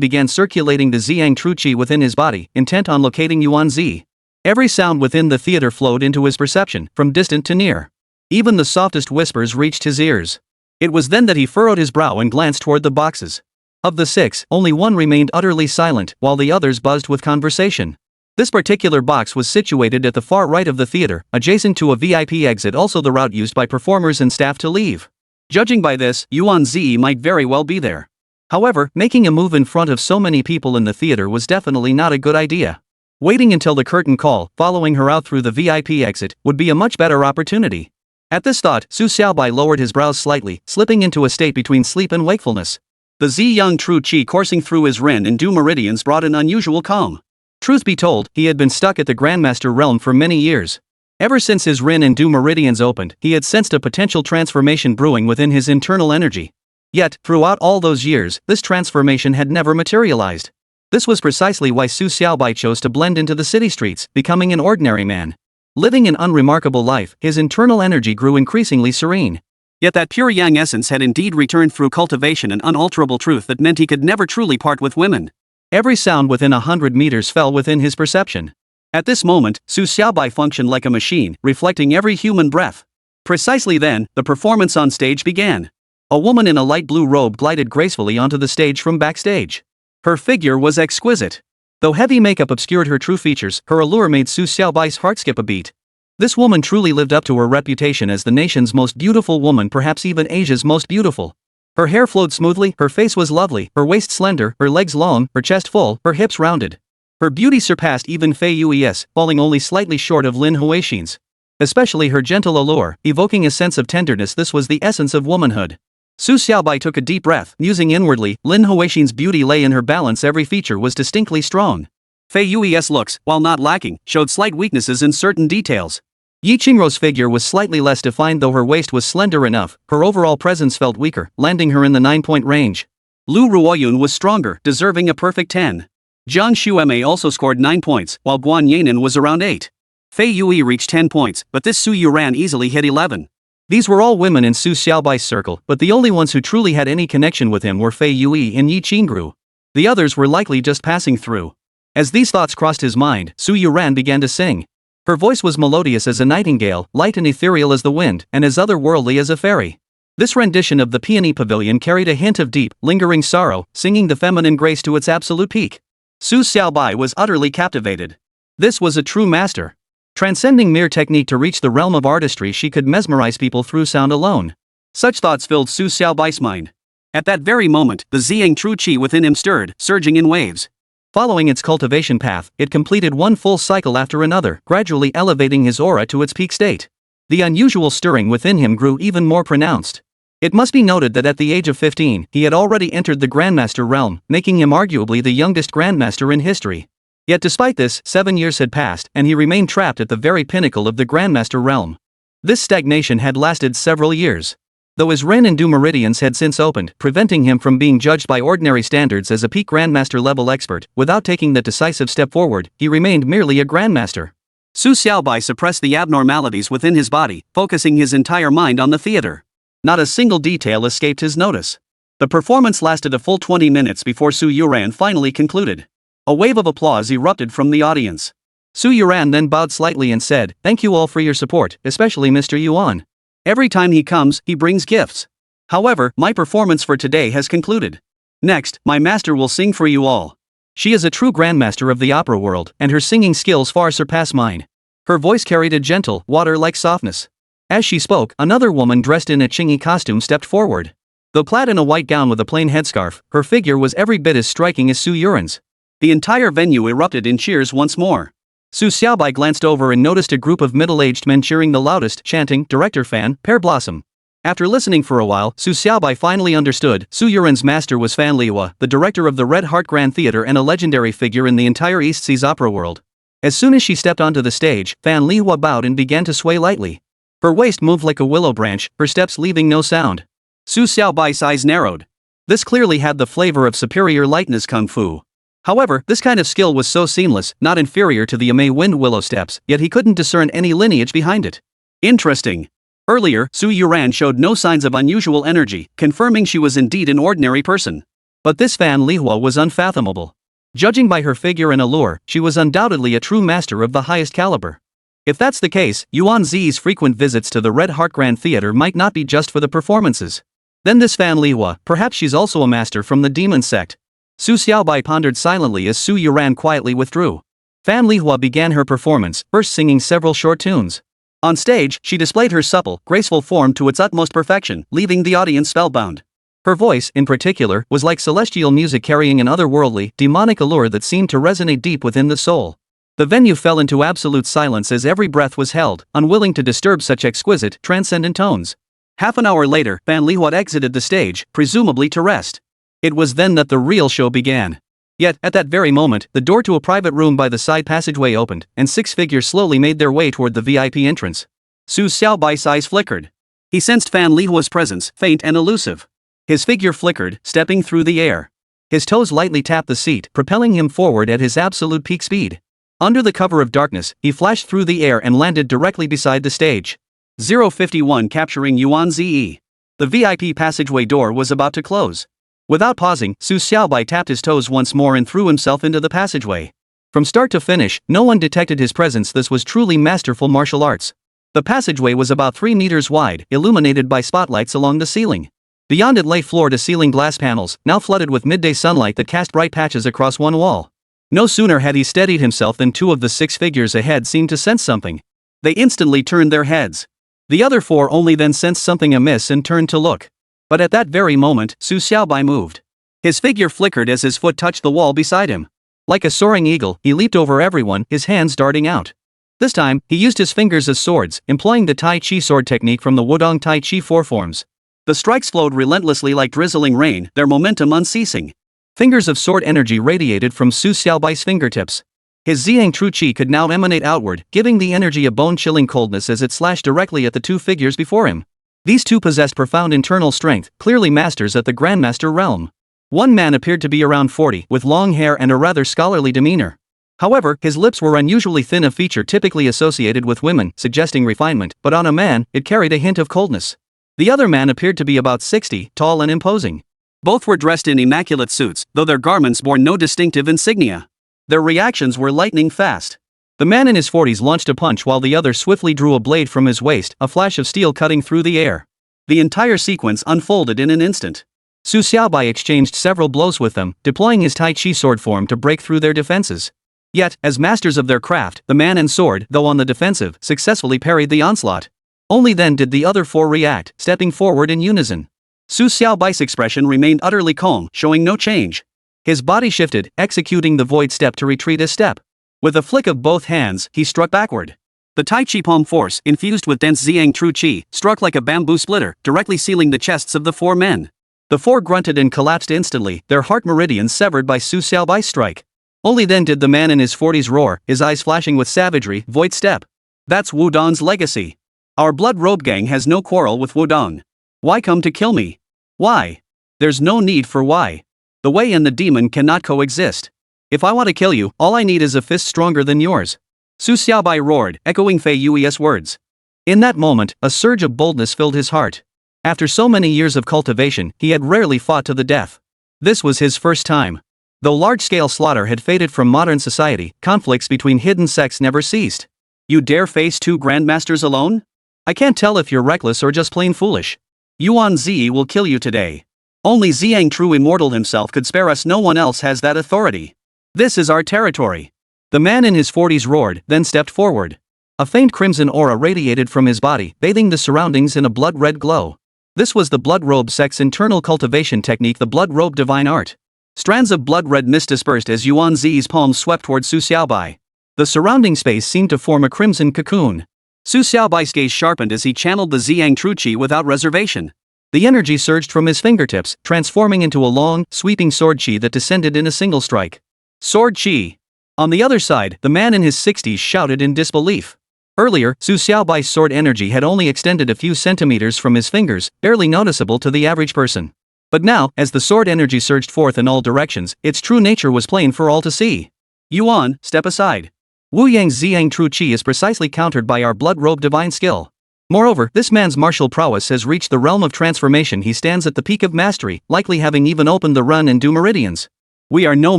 began circulating the Ziyang True Qi within his body, intent on locating Yuan Zi. Every sound within the theater flowed into his perception, from distant to near. Even the softest whispers reached his ears. It was then that he furrowed his brow and glanced toward the boxes. Of the 6, only one remained utterly silent, while the others buzzed with conversation. This particular box was situated at the far right of the theater, adjacent to a VIP exit, also the route used by performers and staff to leave. Judging by this, Yuan Zi might very well be there. However, making a move in front of so many people in the theater was definitely not a good idea. Waiting until the curtain call, following her out through the VIP exit, would be a much better opportunity. At this thought, Su Xiaobai lowered his brows slightly, slipping into a state between sleep and wakefulness. The Ziyang True Qi coursing through his ren and du meridians brought an unusual calm. Truth be told, he had been stuck at the Grandmaster realm for many years. Ever since his ren and du meridians opened, he had sensed a potential transformation brewing within his internal energy. Yet, throughout all those years, this transformation had never materialized. This was precisely why Su Xiaobai chose to blend into the city streets, becoming an ordinary man. Living an unremarkable life, his internal energy grew increasingly serene. Yet that pure yang essence had indeed returned through cultivation, an unalterable truth that meant he could never truly part with women. Every sound within 100 meters fell within his perception. At this moment, Su Xiaobai functioned like a machine, reflecting every human breath. Precisely then, the performance on stage began. A woman in a light blue robe glided gracefully onto the stage from backstage. Her figure was exquisite. Though heavy makeup obscured her true features, her allure made Su Xiaobai's heart skip a beat. This woman truly lived up to her reputation as the nation's most beautiful woman, perhaps even Asia's most beautiful. Her hair flowed smoothly, her face was lovely, her waist slender, her legs long, her chest full, her hips rounded. Her beauty surpassed even Fei Yui's, falling only slightly short of Lin Huixin's. Especially her gentle allure, evoking a sense of tenderness. This was the essence of womanhood. Su Xiaobai took a deep breath, musing inwardly. Lin Huixin's beauty lay in her balance. Every feature was distinctly strong. Fei Yui's looks, while not lacking, showed slight weaknesses in certain details. Yi Qingrou's figure was slightly less defined, though her waist was slender enough. Her overall presence felt weaker, landing her in the 9-point range. Lu Ruoyun was stronger, deserving a perfect 10. Zhang Xuemei also scored 9 points, while Guan Yanan was around 8. Fei Yui reached 10 points, but this Su Yuran easily hit 11. These were all women in Su Xiaobai's circle, but the only ones who truly had any connection with him were Fei Yui and Yi Qingrou. The others were likely just passing through. As these thoughts crossed his mind, Su Yuran began to sing. Her voice was melodious as a nightingale, light and ethereal as the wind, and as otherworldly as a fairy. This rendition of the Peony Pavilion carried a hint of deep, lingering sorrow, singing the feminine grace to its absolute peak. Su Xiaobai was utterly captivated. This was a true master. Transcending mere technique to reach the realm of artistry, she could mesmerize people through sound alone. Such thoughts filled Su Xiaobai's mind. At that very moment, the Ziyang True Qi within him stirred, surging in waves. Following its cultivation path, it completed one full cycle after another, gradually elevating his aura to its peak state. The unusual stirring within him grew even more pronounced. It must be noted that at the age of 15, he had already entered the Grandmaster realm, making him arguably the youngest Grandmaster in history. Yet despite this, 7 years had passed, and he remained trapped at the very pinnacle of the Grandmaster realm. This stagnation had lasted several years. Though his Ren and Du meridians had since opened, preventing him from being judged by ordinary standards as a peak Grandmaster level expert, without taking the decisive step forward, he remained merely a Grandmaster. Su Xiaobai suppressed the abnormalities within his body, focusing his entire mind on the theater. Not a single detail escaped his notice. The performance lasted a full 20 minutes before Su Yuran finally concluded. A wave of applause erupted from the audience. Su Yuran then bowed slightly and said, "Thank you all for your support, especially Mr. Yuan. Every time he comes, he brings gifts. However, my performance for today has concluded. Next, my master will sing for you all. She is a true grandmaster of the opera world, and her singing skills far surpass mine." Her voice carried a gentle, water-like softness. As she spoke, another woman dressed in a Qingyi costume stepped forward. Though clad in a white gown with a plain headscarf, her figure was every bit as striking as Su Yuran's. The entire venue erupted in cheers once more. Su Xiaobai glanced over and noticed a group of middle-aged men cheering the loudest, chanting, "Director Fan, Pear Blossom." After listening for a while, Su Xiaobai finally understood. Su Yuran's master was Fan Lihua, the director of the Red Heart Grand Theater and a legendary figure in the entire East Seas opera world. As soon as she stepped onto the stage, Fan Lihua bowed and began to sway lightly. Her waist moved like a willow branch, her steps leaving no sound. Su Xiaobai's eyes narrowed. This clearly had the flavor of superior lightness kung fu. However, this kind of skill was so seamless, not inferior to the Emei wind willow steps, yet he couldn't discern any lineage behind it. Interesting. Earlier, Su Yuran showed no signs of unusual energy, confirming she was indeed an ordinary person. But this Fan Lihua was unfathomable. Judging by her figure and allure, she was undoubtedly a true master of the highest caliber. If that's the case, Yuan Zi's frequent visits to the Red Heart Grand Theater might not be just for the performances. Then this Fan Lihua, perhaps she's also a master from the Demon Sect. Su Xiaobai pondered silently as Su Yuran quietly withdrew. Fan Lihua began her performance, first singing several short tunes. On stage, she displayed her supple, graceful form to its utmost perfection, leaving the audience spellbound. Her voice, in particular, was like celestial music carrying an otherworldly, demonic allure that seemed to resonate deep within the soul. The venue fell into absolute silence as every breath was held, unwilling to disturb such exquisite, transcendent tones. Half an hour later, Fan Lihua exited the stage, presumably to rest. It was then that the real show began. Yet, at that very moment, the door to a private room by the side passageway opened, and 6 figures slowly made their way toward the VIP entrance. Su Xiaobai's eyes flickered. He sensed Fan Lihua's presence, faint and elusive. His figure flickered, stepping through the air. His toes lightly tapped the seat, propelling him forward at his absolute peak speed. Under the cover of darkness, he flashed through the air and landed directly beside the stage. 051 capturing Yuan Zi. The VIP passageway door was about to close. Without pausing, Su Xiaobai tapped his toes once more and threw himself into the passageway. From start to finish, no one detected his presence. This was truly masterful martial arts. The passageway was about 3 meters wide, illuminated by spotlights along the ceiling. Beyond it lay floor-to-ceiling glass panels, now flooded with midday sunlight that cast bright patches across one wall. No sooner had he steadied himself than 2 of the 6 figures ahead seemed to sense something. They instantly turned their heads. The other 4 only then sensed something amiss and turned to look. But at that very moment, Su Xiaobai moved. His figure flickered as his foot touched the wall beside him. Like a soaring eagle, he leaped over everyone, his hands darting out. This time, he used his fingers as swords, employing the Tai Chi sword technique from the Wudong Tai Chi 4 forms. The strikes flowed relentlessly like drizzling rain, their momentum unceasing. Fingers of sword energy radiated from Su Xiaobai's fingertips. His Ziyang True Qi could now emanate outward, giving the energy a bone-chilling coldness as it slashed directly at the 2 figures before him. These 2 possessed profound internal strength, clearly masters at the Grandmaster realm. One man appeared to be around 40, with long hair and a rather scholarly demeanor. However, his lips were unusually thin, a feature typically associated with women, suggesting refinement, but on a man, it carried a hint of coldness. The other man appeared to be about 60, tall and imposing. Both were dressed in immaculate suits, though their garments bore no distinctive insignia. Their reactions were lightning fast. The man in his 40s launched a punch while the other swiftly drew a blade from his waist, a flash of steel cutting through the air. The entire sequence unfolded in an instant. Su Xiaobai exchanged several blows with them, deploying his Tai Chi sword form to break through their defenses. Yet, as masters of their craft, the man and sword, though on the defensive, successfully parried the onslaught. Only then did the other 4 react, stepping forward in unison. Su Xiaobai's expression remained utterly calm, showing no change. His body shifted, executing the void step to retreat a step. With a flick of both hands, he struck backward. The Tai Chi palm force, infused with dense Ziyang True Qi, struck like a bamboo splitter, directly sealing the chests of the 4 men. The 4 grunted and collapsed instantly, their heart meridians severed by Su Xiaobai's strike. Only then did the man in his 40s roar, his eyes flashing with savagery, void step. That's Wudong's legacy. Our blood robe gang has no quarrel with Wudong. Why come to kill me? Why? There's no need for why. The Wei and the demon cannot coexist. If I want to kill you, all I need is a fist stronger than yours. Su Xiaobai roared, echoing Fei Yui's words. In that moment, a surge of boldness filled his heart. After so many years of cultivation, he had rarely fought to the death. This was his first time. Though large-scale slaughter had faded from modern society, conflicts between hidden sects never ceased. You dare face 2 grandmasters alone? I can't tell if you're reckless or just plain foolish. Yuan Zi will kill you today. Only Ziyang True Immortal himself could spare us. No one else has that authority. This is our territory. The man in his 40s roared, then stepped forward. A faint crimson aura radiated from his body, bathing the surroundings in a blood-red glow. This was the blood robe sect's internal cultivation technique, the blood robe divine art. Strands of blood-red mist dispersed as Yuan Zi's palms swept toward Su Xiaobai. The surrounding space seemed to form a crimson cocoon. Su Xiaobai's gaze sharpened as he channeled the Ziyang True Qi without reservation. The energy surged from his fingertips, transforming into a long, sweeping sword qi that descended in a single strike. Sword qi. On the other side, the man in his 60s shouted in disbelief. Earlier, Su Xiaobai's sword energy had only extended a few centimeters from his fingers, barely noticeable to the average person. But now, as the sword energy surged forth in all directions, its true nature was plain for all to see. Yuan, step aside. Wu Yang's Ziyang True Qi is precisely countered by our blood robe divine skill. Moreover, this man's martial prowess has reached the realm of transformation. He stands at the peak of mastery, likely having even opened the run and do meridians. We are no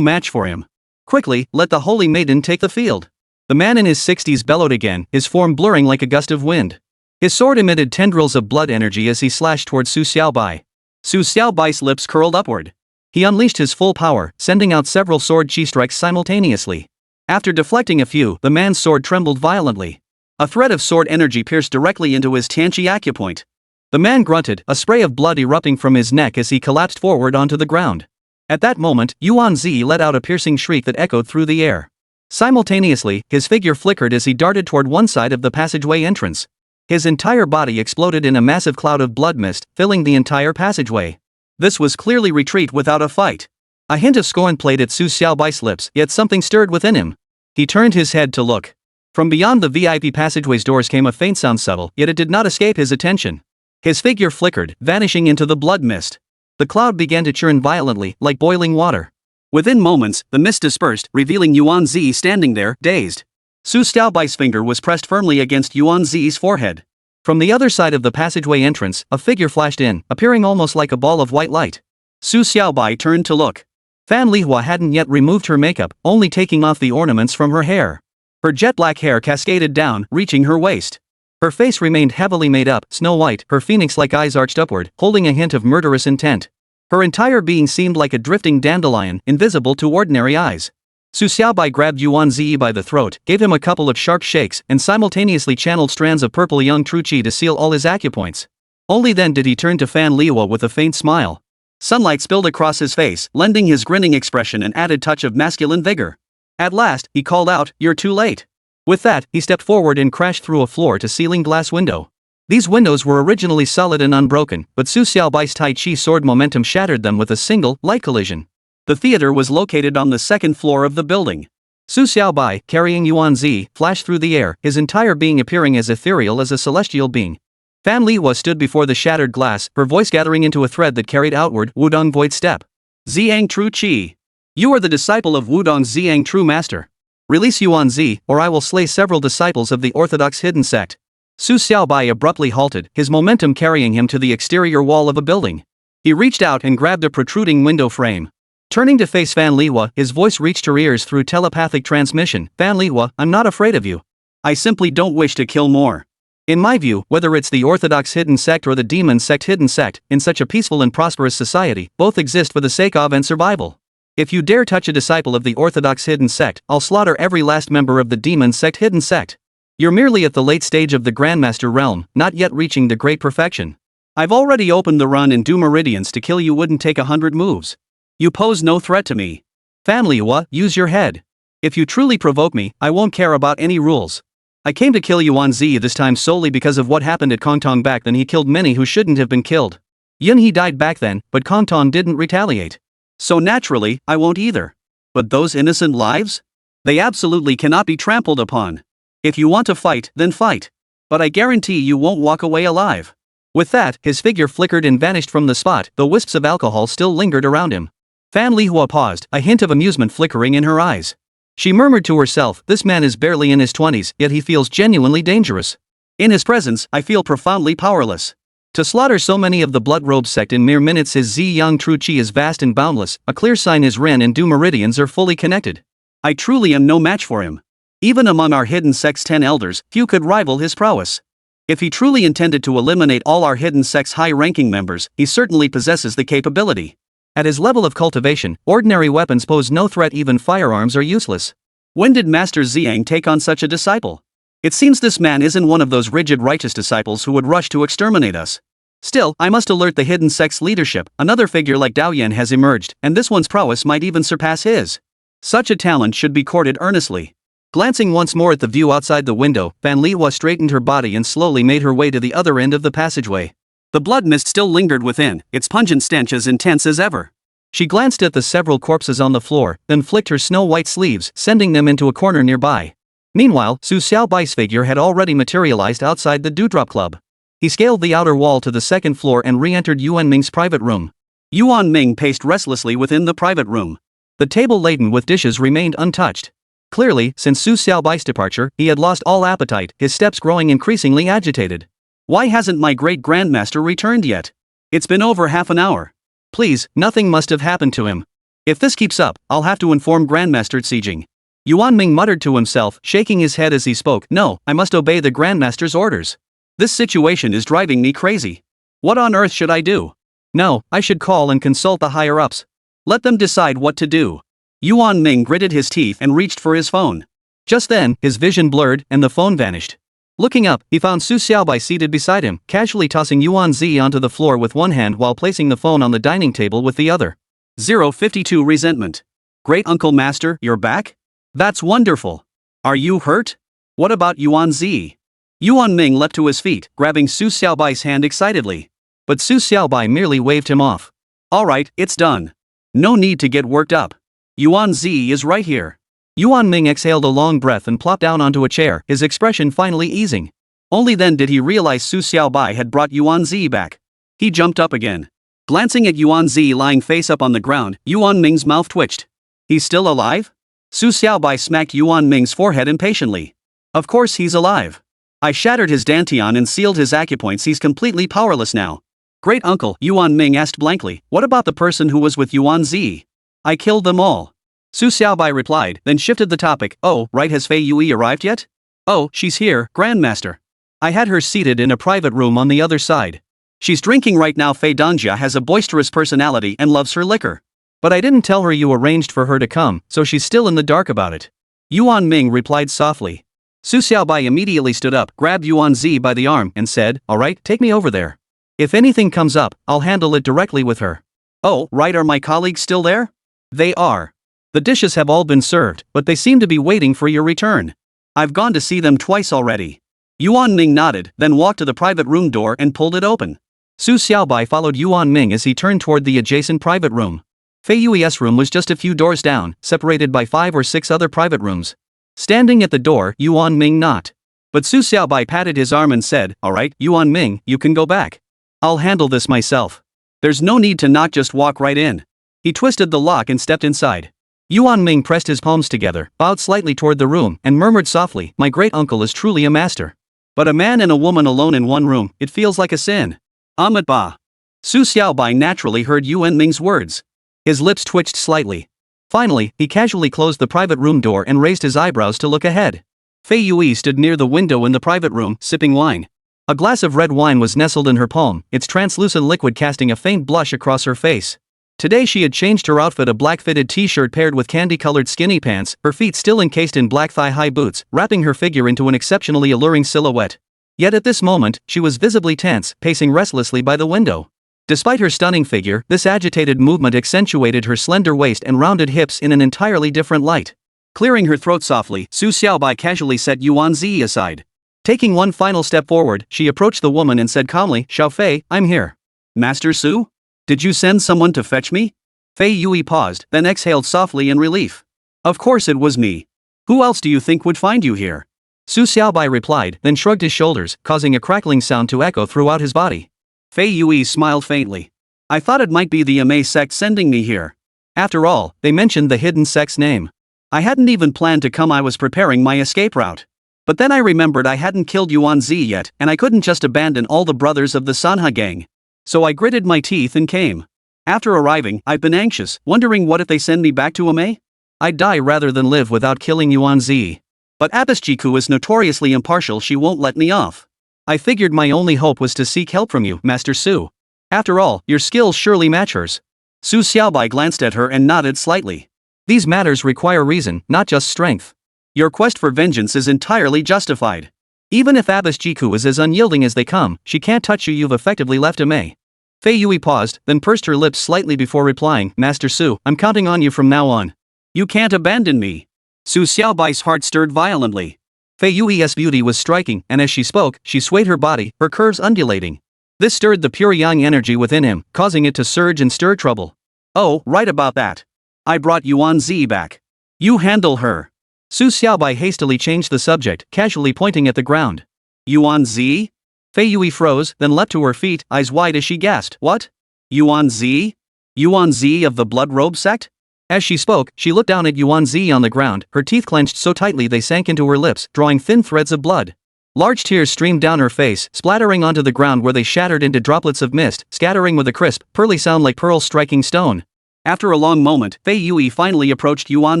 match for him. Quickly, let the holy maiden take the field. The man in his 60s bellowed again, his form blurring like a gust of wind. His sword emitted tendrils of blood energy as he slashed towards Su Xiaobai. Su Xiaobai's lips curled upward. He unleashed his full power, sending out several sword chi strikes simultaneously. After deflecting a few, the man's sword trembled violently. A thread of sword energy pierced directly into his Tianqi acupoint. The man grunted, a spray of blood erupting from his neck as he collapsed forward onto the ground. At that moment, Yuan Zi let out a piercing shriek that echoed through the air. Simultaneously, his figure flickered as he darted toward one side of the passageway entrance. His entire body exploded in a massive cloud of blood mist, filling the entire passageway. This was clearly retreat without a fight. A hint of scorn played at Su Xiaobai's lips, yet something stirred within him. He turned his head to look. From beyond the VIP passageway's doors came a faint sound, subtle, yet it did not escape his attention. His figure flickered, vanishing into the blood mist. The cloud began to churn violently, like boiling water. Within moments, the mist dispersed, revealing Yuan Zi standing there, dazed. Su Xiaobai's finger was pressed firmly against Yuan Zi's forehead. From the other side of the passageway entrance, a figure flashed in, appearing almost like a ball of white light. Su Xiaobai turned to look. Fan Lihua hadn't yet removed her makeup, only taking off the ornaments from her hair. Her jet black hair cascaded down, reaching her waist. Her face remained heavily made up, snow white, her phoenix-like eyes arched upward, holding a hint of murderous intent. Her entire being seemed like a drifting dandelion, invisible to ordinary eyes. Su Xiaobai grabbed Yuan Zi by the throat, gave him a couple of sharp shakes, and simultaneously channeled strands of purple Ziyang True Qi to seal all his acupoints. Only then did he turn to Fan Lihua with a faint smile. Sunlight spilled across his face, lending his grinning expression an added touch of masculine vigor. At last, he called out, "You're too late." With that, he stepped forward and crashed through a floor-to-ceiling glass window. These windows were originally solid and unbroken, but Su Xiaobai's Tai Chi sword momentum shattered them with a single, light collision. The theater was located on the second floor of the building. Su Xiaobai, carrying Yuan Zi, flashed through the air, his entire being appearing as ethereal as a celestial being. Fan Lihua stood before the shattered glass, her voice gathering into a thread that carried outward, Wudong Void Step. Ziyang True Qi. You are the disciple of Wudong's Ziyang True Master. Release Yuan Zi, or I will slay several disciples of the orthodox hidden sect. Su Xiaobai abruptly halted, his momentum carrying him to the exterior wall of a building. He reached out and grabbed a protruding window frame. Turning to face Fan Lihua, his voice reached her ears through telepathic transmission. Fan Lihua, I'm not afraid of you. I simply don't wish to kill more. In my view, whether it's the orthodox hidden sect or the demon sect hidden sect, in such a peaceful and prosperous society, both exist for the sake of and survival. If you dare touch a disciple of the orthodox hidden sect, I'll slaughter every last member of the demon sect hidden sect. You're merely at the late stage of the Grandmaster realm, not yet reaching the great perfection. I've already opened the run and do meridians. To kill you wouldn't take 100 moves. You pose no threat to me. Fan Lihua, use your head. If you truly provoke me, I won't care about any rules. I came to kill Yuan Zi this time solely because of what happened at Kongtong back then. He killed many who shouldn't have been killed. Yin He died back then, but Kongtong didn't retaliate. So naturally, I won't either. But those innocent lives? They absolutely cannot be trampled upon. If you want to fight, then fight. But I guarantee you won't walk away alive. With that, his figure flickered and vanished from the spot, though wisps of alcohol still lingered around him. Fan Lihua paused, a hint of amusement flickering in her eyes. She murmured to herself, this man is barely in his 20s, yet he feels genuinely dangerous. In his presence, I feel profoundly powerless. To slaughter so many of the Blood Robe sect in mere minutes, his Ziyang True Qi is vast and boundless, a clear sign his Ren and Du meridians are fully connected. I truly am no match for him. Even among our hidden sect's 10 elders, few could rival his prowess. If he truly intended to eliminate all our hidden sect's high-ranking members, he certainly possesses the capability. At his level of cultivation, ordinary weapons pose no threat, even firearms are useless. When did Master Ziyang take on such a disciple? It seems this man isn't one of those rigid righteous disciples who would rush to exterminate us. Still, I must alert the hidden sect's leadership. Another figure like Daoyan has emerged, and this one's prowess might even surpass his. Such a talent should be courted earnestly. Glancing once more at the view outside the window, Fan Lihua straightened her body and slowly made her way to the other end of the passageway. The blood mist still lingered within, its pungent stench as intense as ever. She glanced at the several corpses on the floor, then flicked her snow-white sleeves, sending them into a corner nearby. Meanwhile, Su Xiaobai's figure had already materialized outside the Dewdrop Club. He scaled the outer wall to the second floor and re-entered Yuan Ming's private room. Yuan Ming paced restlessly within the private room. The table laden with dishes remained untouched. Clearly, since Su Xiaobai's departure, he had lost all appetite, his steps growing increasingly agitated. Why hasn't my great grandmaster returned yet? It's been over half an hour. Please, nothing must have happened to him. If this keeps up, I'll have to inform Grandmaster Ziyang. Yuan Ming muttered to himself, shaking his head as he spoke. No, I must obey the Grandmaster's orders. This situation is driving me crazy. What on earth should I do? No, I should call and consult the higher-ups. Let them decide what to do. Yuan Ming gritted his teeth and reached for his phone. Just then, his vision blurred and the phone vanished. Looking up, he found Su Xiaobai seated beside him, casually tossing Yuan Zi onto the floor with one hand while placing the phone on the dining table with the other. 052 Resentment. Great Uncle Master, you're back? That's wonderful. Are you hurt? What about Yuan Zi? Yuan Ming leapt to his feet, grabbing Su Xiaobai's hand excitedly. But Su Xiaobai merely waved him off. Alright, it's done. No need to get worked up. Yuan Zi is right here. Yuan Ming exhaled a long breath and plopped down onto a chair, his expression finally easing. Only then did he realize Su Xiaobai had brought Yuan Zi back. He jumped up again. Glancing at Yuan Zi lying face up on the ground, Yuan Ming's mouth twitched. He's still alive? Su Xiaobai smacked Yuan Ming's forehead impatiently. Of course he's alive. I shattered his dantian and sealed his acupoints. He's completely powerless now. Great uncle, Yuan Ming asked blankly, what about the person who was with Yuan Zi? I killed them all. Su Xiaobai replied, then shifted the topic. Oh, right, has Fei Yui arrived yet? Oh, she's here, Grandmaster. I had her seated in a private room on the other side. She's drinking right now. Fei Dongjia has a boisterous personality and loves her liquor. But I didn't tell her you arranged for her to come, so she's still in the dark about it. Yuan Ming replied softly. Su Xiaobai immediately stood up, grabbed Yuan Zi by the arm, and said, alright, take me over there. If anything comes up, I'll handle it directly with her. Oh, right, are my colleagues still there? They are. The dishes have all been served, but they seem to be waiting for your return. I've gone to see them twice already. Yuan Ming nodded, then walked to the private room door and pulled it open. Su Xiaobai followed Yuan Ming as he turned toward the adjacent private room. Fei Yui's room was just a few doors down, separated by 5 or 6 other private rooms. Standing at the door, Yuan Ming knocked. But Su Xiaobai patted his arm and said, alright, Yuan Ming, you can go back. I'll handle this myself. There's no need to knock, just walk right in. He twisted the lock and stepped inside. Yuan Ming pressed his palms together, bowed slightly toward the room, and murmured softly, my great uncle is truly a master. But a man and a woman alone in one room, it feels like a sin. Ahmed Ba. Su Xiaobai naturally heard Yuan Ming's words. His lips twitched slightly. Finally, he casually closed the private room door and raised his eyebrows to look ahead. Fei Yui stood near the window in the private room, sipping wine. A glass of red wine was nestled in her palm, its translucent liquid casting a faint blush across her face. Today she had changed her outfit, a black fitted t-shirt paired with candy-colored skinny pants, her feet still encased in black thigh-high boots, wrapping her figure into an exceptionally alluring silhouette. Yet at this moment, she was visibly tense, pacing restlessly by the window. Despite her stunning figure, this agitated movement accentuated her slender waist and rounded hips in an entirely different light. Clearing her throat softly, Su Xiaobai casually set Yuan Zi aside. Taking one final step forward, she approached the woman and said calmly, Xiao Fei, I'm here. Master Su? Did you send someone to fetch me? Fei Yui paused, then exhaled softly in relief. Of course it was me. Who else do you think would find you here? Su Xiaobai replied, then shrugged his shoulders, causing a crackling sound to echo throughout his body. Fei Yui smiled faintly. I thought it might be the Emei Sect sending me here. After all, they mentioned the hidden sect's name. I hadn't even planned to come, I was preparing my escape route. But then I remembered I hadn't killed Yuan Zi yet, and I couldn't just abandon all the brothers of the Sanha gang. So I gritted my teeth and came. After arriving, I've been anxious, wondering what if they send me back to Emei? I'd die rather than live without killing Yuan Zi. But Abbess Jiku is notoriously impartial, she won't let me off. I figured my only hope was to seek help from you, Master Su. After all, your skills surely match hers. Su Xiaobai glanced at her and nodded slightly. These matters require reason, not just strength. Your quest for vengeance is entirely justified. Even if Abbess Jiku is as unyielding as they come, she can't touch you, you've effectively left Emei. Fei Yui paused, then pursed her lips slightly before replying, Master Su, I'm counting on you from now on. You can't abandon me. Su Xiaobai's heart stirred violently. Fei Yui's beauty was striking, and as she spoke, she swayed her body, her curves undulating. This stirred the pure yang energy within him, causing it to surge and stir trouble. Oh, right about that. I brought Yuan Zi back. You handle her. Su Xiaobai hastily changed the subject, casually pointing at the ground. Yuan Zi? Fei Yui froze, then leapt to her feet, eyes wide as she gasped, what? Yuan Zi? Yuan Zi of the Blood Robe sect? As she spoke, she looked down at Yuan Zi on the ground, her teeth clenched so tightly they sank into her lips, drawing thin threads of blood. Large tears streamed down her face, splattering onto the ground where they shattered into droplets of mist, scattering with a crisp, pearly sound like pearls striking stone. After a long moment, Fei Yui finally approached Yuan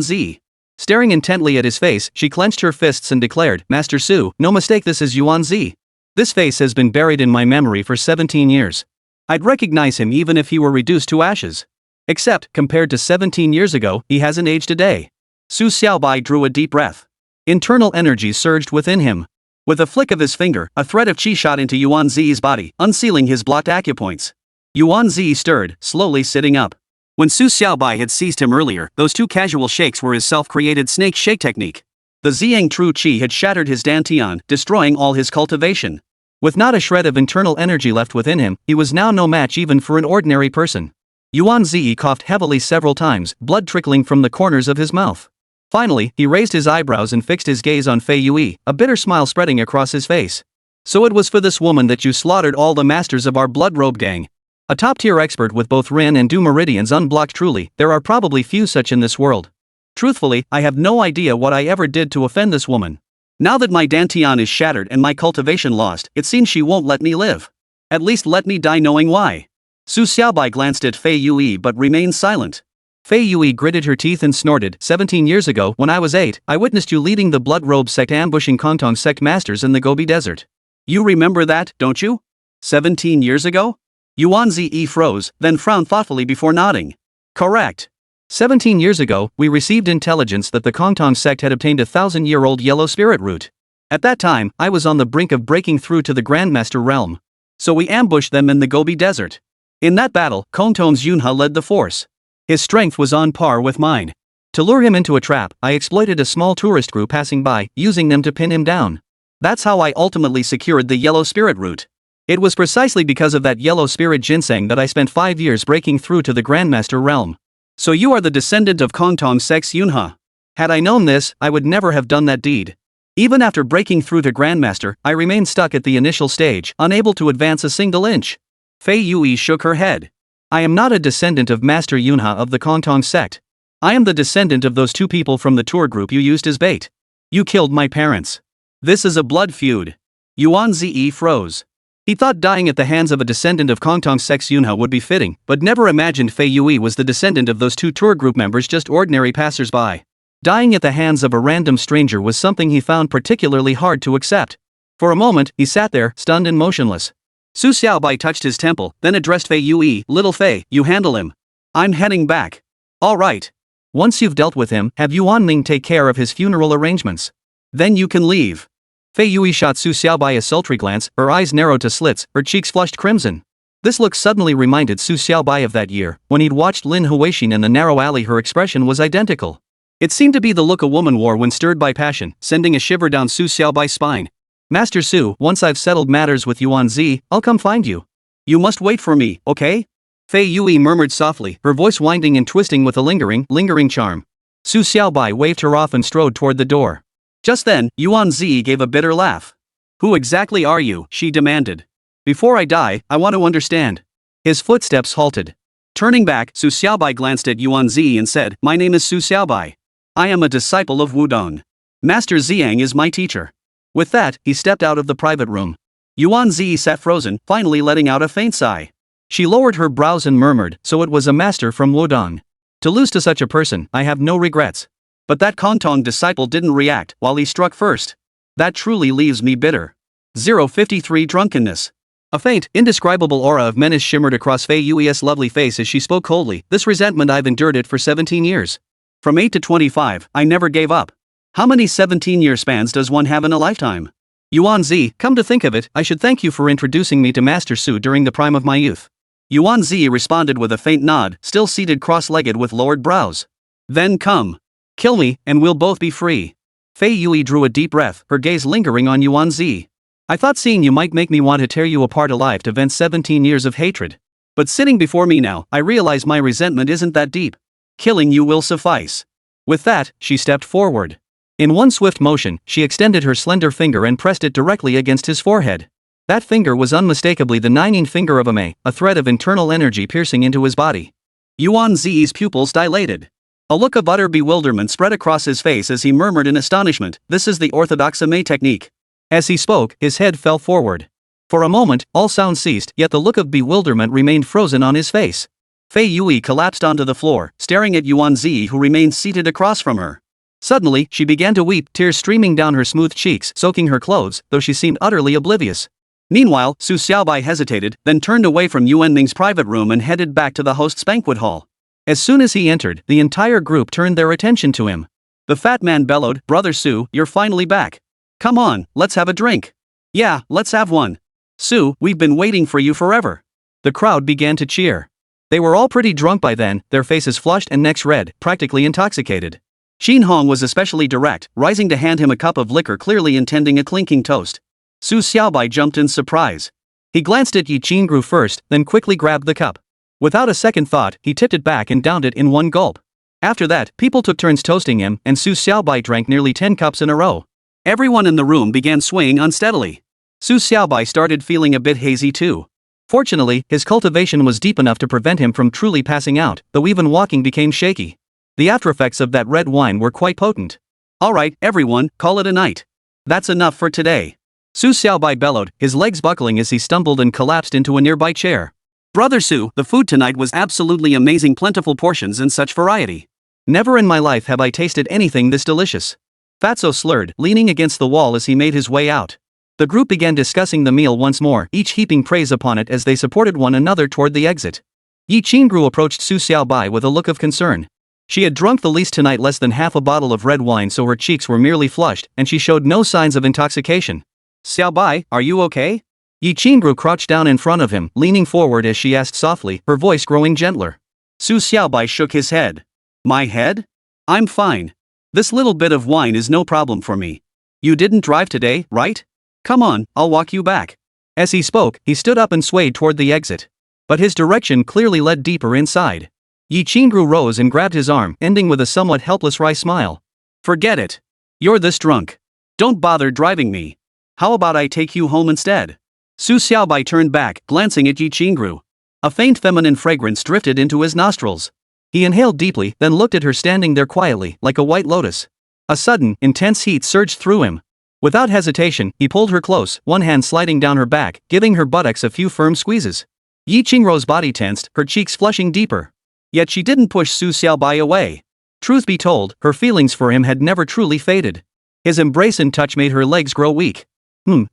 Zi. Staring intently at his face, she clenched her fists and declared, "Master Su, no mistake, this is Yuan Zi. This face has been buried in my memory for 17 years. I'd recognize him even if he were reduced to ashes. Except, compared to 17 years ago, he hasn't aged a day." Su Xiaobai drew a deep breath. Internal energy surged within him. With a flick of his finger, a thread of qi shot into Yuan Zi's body, unsealing his blocked acupoints. Yuan Zi stirred, slowly sitting up. When Su Xiaobai had seized him earlier, those two casual shakes were his self-created snake shake technique. The Ziyang True Qi had shattered his dantian, destroying all his cultivation. With not a shred of internal energy left within him, he was now no match even for an ordinary person. Yuan Zi coughed heavily several times, blood trickling from the corners of his mouth. Finally, he raised his eyebrows and fixed his gaze on Fei Yui, a bitter smile spreading across his face. "So it was for this woman that you slaughtered all the masters of our blood robe gang. A top-tier expert with both Rin and Du meridians unblocked. Truly, there are probably few such in this world. Truthfully, I have no idea what I ever did to offend this woman. Now that my dantian is shattered and my cultivation lost, it seems she won't let me live. At least let me die knowing why." Su Xiaobai glanced at Fei Yui but remained silent. Fei Yui gritted her teeth and snorted, "17 years ago, when I was 8, I witnessed you leading the Blood Robe Sect ambushing Kontong Sect masters in the Gobi Desert. You remember that, don't you? 17 years ago?" Yuan Zi froze, then frowned thoughtfully before nodding. "Correct. 17 years ago, we received intelligence that the Kontong Sect had obtained a 1,000-year-old yellow spirit root. At that time, I was on the brink of breaking through to the Grandmaster realm. So we ambushed them in the Gobi Desert. In that battle, Kontong's Yunhe led the force. His strength was on par with mine. To lure him into a trap, I exploited a small tourist group passing by, using them to pin him down. That's how I ultimately secured the yellow spirit root. It was precisely because of that yellow spirit ginseng that I spent 5 years breaking through to the Grandmaster realm. So you are the descendant of Kontong Sect's Yunhe. Had I known this, I would never have done that deed. Even after breaking through to Grandmaster, I remained stuck at the initial stage, unable to advance a single inch." Fei Yui shook her head. "I am not a descendant of Master Yunhe of the Kontong Sect. I am the descendant of those two people from the tour group you used as bait. You killed my parents. This is a blood feud." Yuan Zi froze. He thought dying at the hands of a descendant of Kontong Sect's Yunhe would be fitting, but never imagined Fei Yui was the descendant of those two tour group members, just ordinary passers-by. Dying at the hands of a random stranger was something he found particularly hard to accept. For a moment, he sat there, stunned and motionless. Su Xiaobai touched his temple, then addressed Fei Yui, "Little Fei, you handle him. I'm heading back." "All right. Once you've dealt with him, have Yuan Ning take care of his funeral arrangements. Then you can leave." Fei Yui shot Su Xiaobai a sultry glance, her eyes narrowed to slits, her cheeks flushed crimson. This look suddenly reminded Su Xiaobai of that year, when he'd watched Lin Huixin in the narrow alley. Her expression was identical. It seemed to be the look a woman wore when stirred by passion, sending a shiver down Su Xiaobai's spine. "Master Su, once I've settled matters with Yuan Zi, I'll come find you. You must wait for me, okay?" Fei Yui murmured softly, her voice winding and twisting with a lingering charm. Su Xiaobai waved her off and strode toward the door. Just then, Yuan Zi gave a bitter laugh. "Who exactly are you?" she demanded. "Before I die, I want to understand." His footsteps halted. Turning back, Su Xiaobai glanced at Yuan Zi and said, "My name is Su Xiaobai. I am a disciple of Wudong. Master Ziyang is my teacher." With that, he stepped out of the private room. Yuan Zi sat frozen, finally letting out a faint sigh. She lowered her brows and murmured, "So it was a master from Wudong. To lose to such a person, I have no regrets. But that Kontong disciple didn't react while he struck first. That truly leaves me bitter." 053 Drunkenness. A faint, indescribable aura of menace shimmered across Fei Yui's lovely face as she spoke coldly. "This resentment, I've endured it for 17 years. From 8 to 25, I never gave up. How many 17-year spans does one have in a lifetime? Yuan Zi, come to think of it, I should thank you for introducing me to Master Su during the prime of my youth." Yuan Zi responded with a faint nod, still seated cross-legged with lowered brows. "Then come. Kill me, and we'll both be free." Fei Yui drew a deep breath, her gaze lingering on Yuan Zi. "I thought seeing you might make me want to tear you apart alive to vent 17 years of hatred. But sitting before me now, I realize my resentment isn't that deep. Killing you will suffice." With that, she stepped forward. In one swift motion, she extended her slender finger and pressed it directly against his forehead. That finger was unmistakably the nining finger of Emei, a thread of internal energy piercing into his body. Yuan Zi's pupils dilated. A look of utter bewilderment spread across his face as he murmured in astonishment, "This is the orthodox Emei technique. As he spoke, his head fell forward. For a moment, all sound ceased, yet the look of bewilderment remained frozen on his face. Fei Yui collapsed onto the floor, staring at Yuan Zi, who remained seated across from her. Suddenly, she began to weep, tears streaming down her smooth cheeks, soaking her clothes, though she seemed utterly oblivious. Meanwhile, Su Xiaobai hesitated, then turned away from Yuan Ming's private room and headed back to the host's banquet hall. As soon as he entered, the entire group turned their attention to him. The fat man bellowed, "Brother Su, you're finally back. Come on, let's have a drink." "Yeah, let's have one. Su, we've been waiting for you forever." The crowd began to cheer. They were all pretty drunk by then, their faces flushed and necks red, practically intoxicated. Xin Hong was especially direct, rising to hand him a cup of liquor, clearly intending a clinking toast. Su Xiaobai jumped in surprise. He glanced at Yi Qingru first, then quickly grabbed the cup. Without a second thought, he tipped it back and downed it in one gulp. After that, people took turns toasting him, and Su Xiaobai drank nearly 10 cups in a row. Everyone in the room began swaying unsteadily. Su Xiaobai started feeling a bit hazy too. Fortunately, his cultivation was deep enough to prevent him from truly passing out, though even walking became shaky. The aftereffects of that red wine were quite potent. "Alright, everyone, call it a night. That's enough for today." Su Xiaobai bellowed, his legs buckling as he stumbled and collapsed into a nearby chair. "Brother Su, the food tonight was absolutely amazing, plentiful portions and such variety. Never in my life have I tasted anything this delicious." Fatso slurred, leaning against the wall as he made his way out. The group began discussing the meal once more, each heaping praise upon it as they supported one another toward the exit. Yi Qingru approached Su Xiaobai with a look of concern. She had drunk the least tonight, less than half a bottle of red wine, so her cheeks were merely flushed, and she showed no signs of intoxication. "Xiaobai, are you okay?" Yi Qingru crouched down in front of him, leaning forward as she asked softly, her voice growing gentler. Su Xiaobai shook his head. "My head? I'm fine. This little bit of wine is no problem for me. You didn't drive today, right? Come on, I'll walk you back." As he spoke, he stood up and swayed toward the exit. But his direction clearly led deeper inside. Yi Qingru rose and grabbed his arm, ending with a somewhat helpless wry smile. "Forget it. You're this drunk. Don't bother driving me. How about I take you home instead?" Su Xiaobai turned back, glancing at Yi Qingru. A faint feminine fragrance drifted into his nostrils. He inhaled deeply, then looked at her standing there quietly, like a white lotus. A sudden, intense heat surged through him. Without hesitation, he pulled her close, one hand sliding down her back, giving her buttocks a few firm squeezes. Yi Qingru's body tensed, her cheeks flushing deeper. Yet she didn't push Su Xiaobai away. Truth be told, her feelings for him had never truly faded. His embrace and touch made her legs grow weak.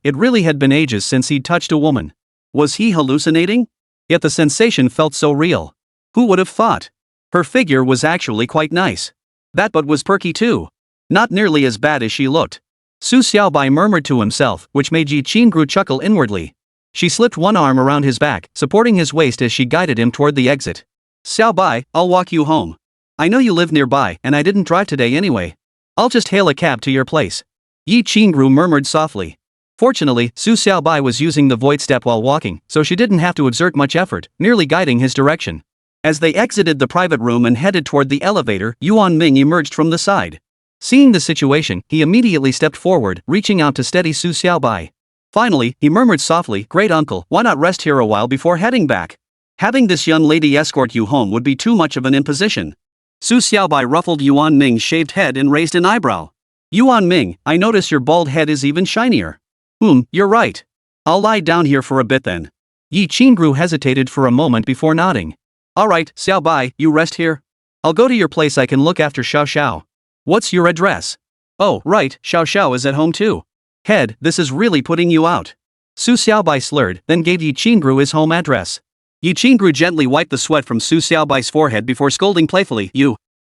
It really had been ages since he'd touched a woman. Was he hallucinating? Yet the sensation felt so real. Who would have thought? Her figure was actually quite nice. That butt was perky too. Not nearly as bad as she looked. Su Xiaobai murmured to himself, which made Yi Qingru chuckle inwardly. She slipped one arm around his back, supporting his waist as she guided him toward the exit. "Xiaobai, I'll walk you home. I know you live nearby, and I didn't drive today anyway. I'll just hail a cab to your place." Yi Qingru murmured softly. Fortunately, Su Xiaobai was using the void step while walking, so she didn't have to exert much effort, merely guiding his direction. As they exited the private room and headed toward the elevator, Yuan Ming emerged from the side. Seeing the situation, he immediately stepped forward, reaching out to steady Su Xiaobai. Finally, he murmured softly, "Great uncle, why not rest here a while before heading back? Having this young lady escort you home would be too much of an imposition." Su Xiaobai ruffled Yuan Ming's shaved head and raised an eyebrow. "Yuan Ming, I notice your bald head is even shinier." You're right. I'll lie down here for a bit then." Yi Qingru hesitated for a moment before nodding. "Alright, Xiaobai, you rest here. I'll go to your place. I can look after Xiao Xiao. What's your address?" "Oh, right, Xiao Xiao is at home too. Head, this is really putting you out." Su Xiaobai slurred, then gave Yi Qingru his home address. Yi Qingru gently wiped the sweat from Su Xiaobai's forehead before scolding playfully,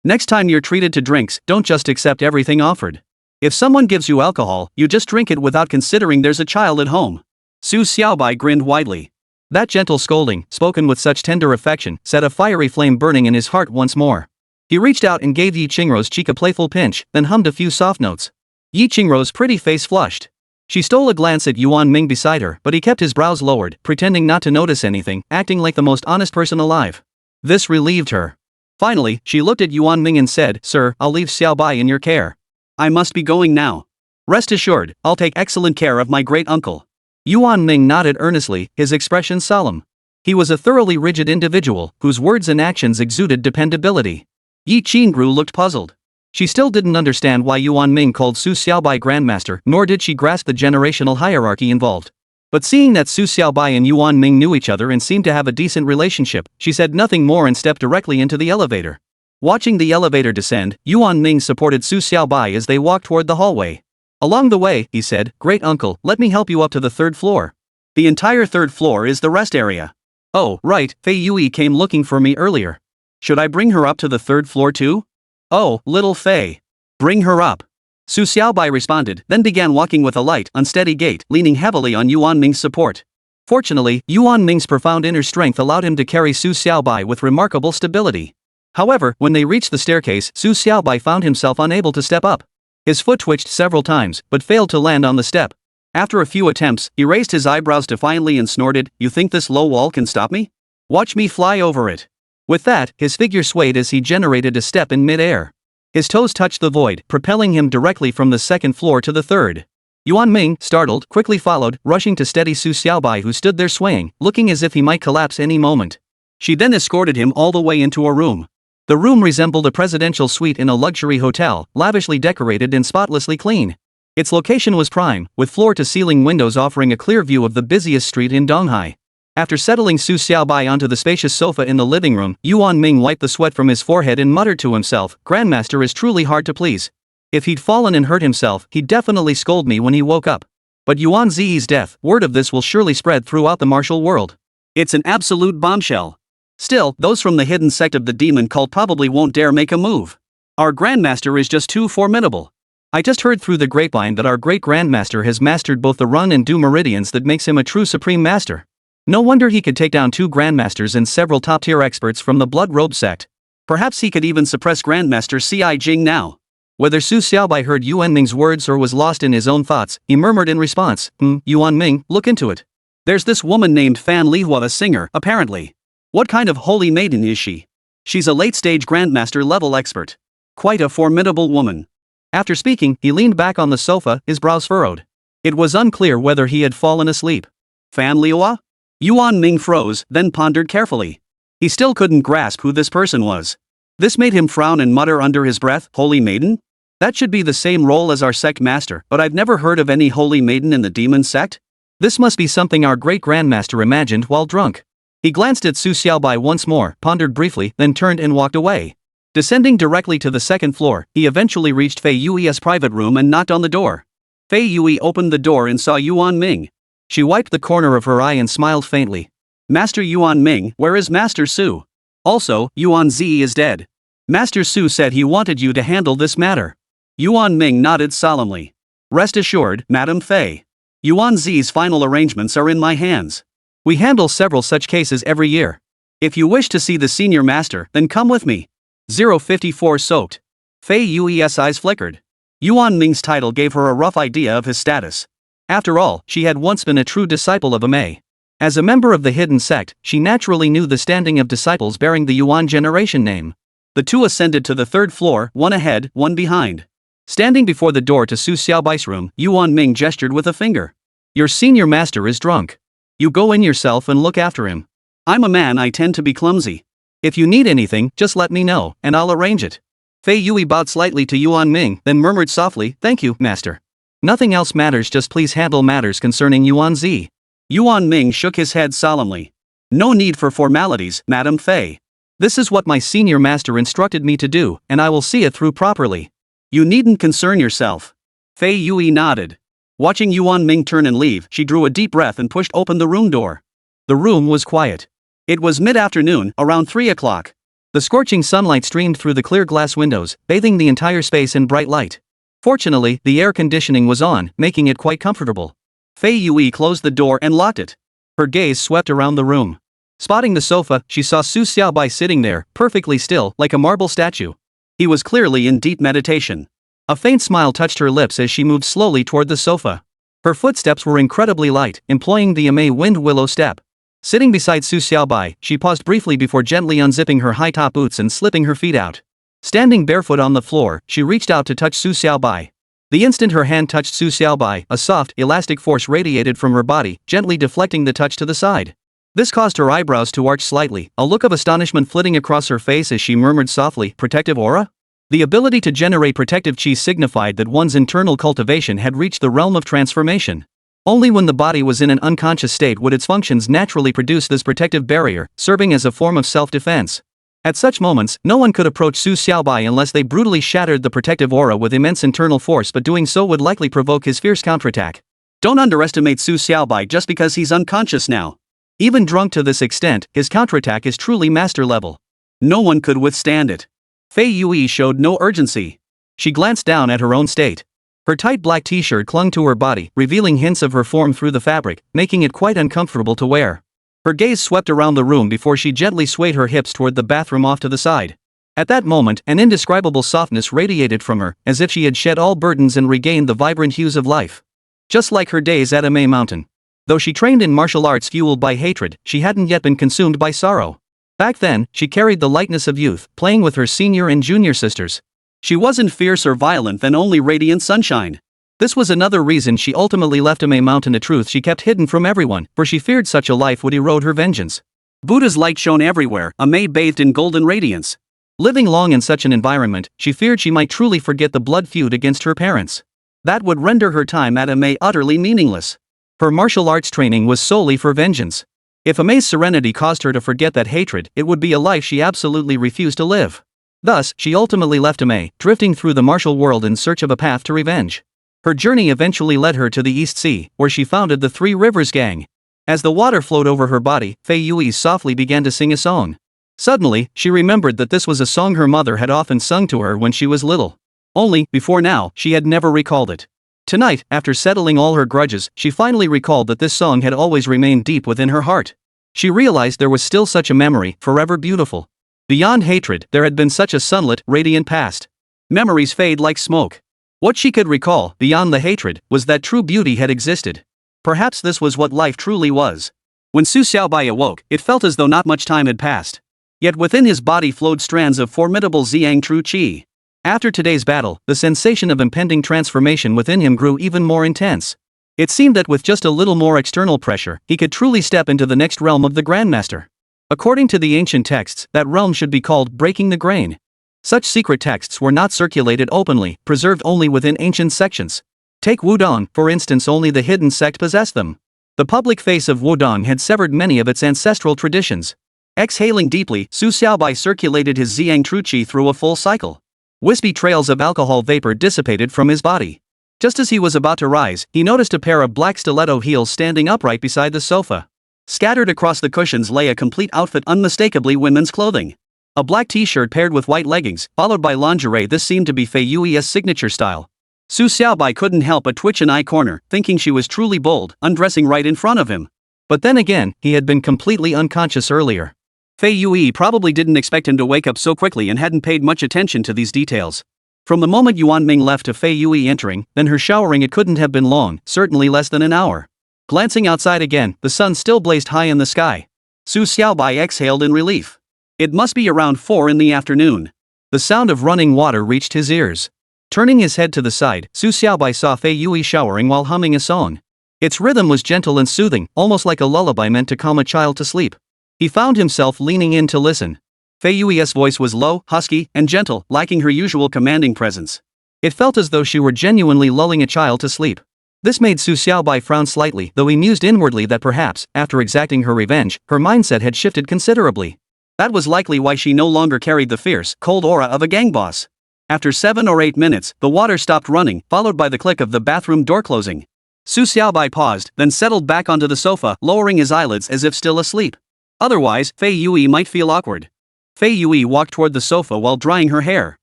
Next time you're treated to drinks, don't just accept everything offered. If someone gives you alcohol, you just drink it without considering there's a child at home." Su Xiaobai grinned widely. That gentle scolding, spoken with such tender affection, set a fiery flame burning in his heart once more. He reached out and gave Yi Qingru's cheek a playful pinch, then hummed a few soft notes. Yi Qingru's pretty face flushed. She stole a glance at Yuan Ming beside her, but he kept his brows lowered, pretending not to notice anything, acting like the most honest person alive. This relieved her. Finally, she looked at Yuan Ming and said, "Sir, I'll leave Xiaobai in your care. I must be going now. Rest assured, I'll take excellent care of my great uncle." Yuan Ming nodded earnestly, his expression solemn. He was a thoroughly rigid individual, whose words and actions exuded dependability. Yi Qingru looked puzzled. She still didn't understand why Yuan Ming called Su Xiaobai grandmaster, nor did she grasp the generational hierarchy involved. But seeing that Su Xiaobai and Yuan Ming knew each other and seemed to have a decent relationship, she said nothing more and stepped directly into the elevator. Watching the elevator descend, Yuan Ming supported Su Xiaobai as they walked toward the hallway. Along the way, he said, "Great uncle, let me help you up to the third floor. The entire third floor is the rest area." "Oh, right, Fei Yui came looking for me earlier. Should I bring her up to the third floor too?" "Oh, little Fei. Bring her up." Su Xiaobai responded, then began walking with a light, unsteady gait, leaning heavily on Yuan Ming's support. Fortunately, Yuan Ming's profound inner strength allowed him to carry Su Xiaobai with remarkable stability. However, when they reached the staircase, Su Xiaobai found himself unable to step up. His foot twitched several times, but failed to land on the step. After a few attempts, he raised his eyebrows defiantly and snorted, "You think this low wall can stop me? Watch me fly over it." With that, his figure swayed as he generated a step in mid-air. His toes touched the void, propelling him directly from the second floor to the third. Yuan Ming, startled, quickly followed, rushing to steady Su Xiaobai, who stood there swaying, looking as if he might collapse any moment. She then escorted him all the way into a room. The room resembled a presidential suite in a luxury hotel, lavishly decorated and spotlessly clean. Its location was prime, with floor-to-ceiling windows offering a clear view of the busiest street in Donghai. After settling Su Xiaobai onto the spacious sofa in the living room, Yuan Ming wiped the sweat from his forehead and muttered to himself, "Grandmaster is truly hard to please. If he'd fallen and hurt himself, he'd definitely scold me when he woke up. But Yuan Ziyi's death, word of this will surely spread throughout the martial world. It's an absolute bombshell. Still, those from the hidden sect of the demon cult probably won't dare make a move. Our grandmaster is just too formidable. I just heard through the grapevine that our great grandmaster has mastered both the run and do meridians that makes him a true supreme master. No wonder he could take down 2 grandmasters and several top-tier experts from the Blood Robe sect. Perhaps he could even suppress Grandmaster Ci Jing now." Whether Su Xiaobai heard Yuan Ming's words or was lost in his own thoughts, he murmured in response, Yuan Ming, look into it. There's this woman named Fan Lihua, a singer, apparently. What kind of holy maiden is she? She's a late-stage grandmaster level expert. Quite a formidable woman." After speaking, he leaned back on the sofa, his brows furrowed. It was unclear whether he had fallen asleep. Fan Lihua? Yuan Ming froze, then pondered carefully. He still couldn't grasp who this person was. This made him frown and mutter under his breath, "Holy maiden? That should be the same role as our sect master, but I've never heard of any holy maiden in the demon sect? This must be something our great grandmaster imagined while drunk." He glanced at Su Xiaobai once more, pondered briefly, then turned and walked away. Descending directly to the second floor, he eventually reached Fei Yui's private room and knocked on the door. Fei Yui opened the door and saw Yuan Ming. She wiped the corner of her eye and smiled faintly. "Master Yuan Ming, where is Master Su? Also, Yuan Zi is dead. Master Su said he wanted you to handle this matter." Yuan Ming nodded solemnly. "Rest assured, Madam Fei. Yuan Zi's final arrangements are in my hands. We handle several such cases every year. If you wish to see the senior master, then come with me." 054 soaked. Fei Yui's eyes flickered. Yuan Ming's title gave her a rough idea of his status. After all, she had once been a true disciple of Emei. As a member of the hidden sect, she naturally knew the standing of disciples bearing the Yuan generation name. The two ascended to the third floor, one ahead, one behind. Standing before the door to Su Xiaobai's room, Yuan Ming gestured with a finger. "Your senior master is drunk. You go in yourself and look after him. I'm a man, I tend to be clumsy. If you need anything, just let me know, and I'll arrange it." Fei Yui bowed slightly to Yuan Ming, then murmured softly, "Thank you, master. Nothing else matters, just please handle matters concerning Yuan Zi." Yuan Ming shook his head solemnly. "No need for formalities, Madam Fei. This is what my senior master instructed me to do, and I will see it through properly. You needn't concern yourself." Fei Yui nodded. Watching Yuan Ming turn and leave, she drew a deep breath and pushed open the room door. The room was quiet. It was mid-afternoon, around 3 o'clock. The scorching sunlight streamed through the clear glass windows, bathing the entire space in bright light. Fortunately, the air conditioning was on, making it quite comfortable. Fei Yui closed the door and locked it. Her gaze swept around the room. Spotting the sofa, she saw Su Xiaobai sitting there, perfectly still, like a marble statue. He was clearly in deep meditation. A faint smile touched her lips as she moved slowly toward the sofa. Her footsteps were incredibly light, employing the Emei wind willow step. Sitting beside Su Xiaobai, she paused briefly before gently unzipping her high-top boots and slipping her feet out. Standing barefoot on the floor, she reached out to touch Su Xiaobai. The instant her hand touched Su Xiaobai, a soft, elastic force radiated from her body, gently deflecting the touch to the side. This caused her eyebrows to arch slightly, a look of astonishment flitting across her face as she murmured softly, "Protective aura?" The ability to generate protective qi signified that one's internal cultivation had reached the realm of transformation. Only when the body was in an unconscious state would its functions naturally produce this protective barrier, serving as a form of self-defense. At such moments, no one could approach Su Xiaobai unless they brutally shattered the protective aura with immense internal force, but doing so would likely provoke his fierce counterattack. Don't underestimate Su Xiaobai just because he's unconscious now. Even drunk to this extent, his counterattack is truly master level. No one could withstand it. Fei Yui showed no urgency. She glanced down at her own state. Her tight black t-shirt clung to her body, revealing hints of her form through the fabric, making it quite uncomfortable to wear. Her gaze swept around the room before she gently swayed her hips toward the bathroom off to the side. At that moment, an indescribable softness radiated from her, as if she had shed all burdens and regained the vibrant hues of life. Just like her days at Emei Mountain. Though she trained in martial arts fueled by hatred, she hadn't yet been consumed by sorrow. Back then, she carried the lightness of youth, playing with her senior and junior sisters. She wasn't fierce or violent, then only radiant sunshine. This was another reason she ultimately left Emei Mountain, a truth she kept hidden from everyone, for she feared such a life would erode her vengeance. Buddha's light shone everywhere, Emei bathed in golden radiance. Living long in such an environment, she feared she might truly forget the blood feud against her parents. That would render her time at Emei utterly meaningless. Her martial arts training was solely for vengeance. If Emei's serenity caused her to forget that hatred, it would be a life she absolutely refused to live. Thus, she ultimately left Emei, drifting through the martial world in search of a path to revenge. Her journey eventually led her to the East Sea, where she founded the Three Rivers Gang. As the water flowed over her body, Fei Yui softly began to sing a song. Suddenly, she remembered that this was a song her mother had often sung to her when she was little. Only, before now, she had never recalled it. Tonight, after settling all her grudges, she finally recalled that this song had always remained deep within her heart. She realized there was still such a memory, forever beautiful. Beyond hatred, there had been such a sunlit, radiant past. Memories fade like smoke. What she could recall, beyond the hatred, was that true beauty had existed. Perhaps this was what life truly was. When Su Xiaobai awoke, it felt as though not much time had passed. Yet within his body flowed strands of formidable Ziyang True Qi. After today's battle, the sensation of impending transformation within him grew even more intense. It seemed that with just a little more external pressure, he could truly step into the next realm of the Grandmaster. According to the ancient texts, that realm should be called breaking the grain. Such secret texts were not circulated openly, preserved only within ancient sections. Take Wudong, for instance, only the hidden sect possessed them. The public face of Wudong had severed many of its ancestral traditions. Exhaling deeply, Su Xiaobai circulated his Ziyang True Qi through a full cycle. Wispy trails of alcohol vapor dissipated from his body. Just as he was about to rise, he noticed a pair of black stiletto heels standing upright beside the sofa. Scattered across the cushions lay a complete outfit, unmistakably women's clothing. A black t-shirt paired with white leggings, followed by lingerie. This seemed to be Fei Yui's signature style. Su Xiaobai couldn't help but twitch an eye corner, thinking she was truly bold, undressing right in front of him. But then again, he had been completely unconscious earlier. Fei Yui probably didn't expect him to wake up so quickly and hadn't paid much attention to these details. From the moment Yuan Ming left to Fei Yui entering, then her showering, it couldn't have been long, certainly less than an hour. Glancing outside again, the sun still blazed high in the sky. Su Xiaobai exhaled in relief. It must be around 4 in the afternoon. The sound of running water reached his ears. Turning his head to the side, Su Xiaobai saw Fei Yui showering while humming a song. Its rhythm was gentle and soothing, almost like a lullaby meant to calm a child to sleep. He found himself leaning in to listen. Fei Yui's voice was low, husky, and gentle, lacking her usual commanding presence. It felt as though she were genuinely lulling a child to sleep. This made Su Xiaobai frown slightly, though he mused inwardly that perhaps, after exacting her revenge, her mindset had shifted considerably. That was likely why she no longer carried the fierce, cold aura of a gang boss. After 7 or 8 minutes, the water stopped running, followed by the click of the bathroom door closing. Su Xiaobai paused, then settled back onto the sofa, lowering his eyelids as if still asleep. Otherwise, Fei Yui might feel awkward. Fei Yui walked toward the sofa while drying her hair.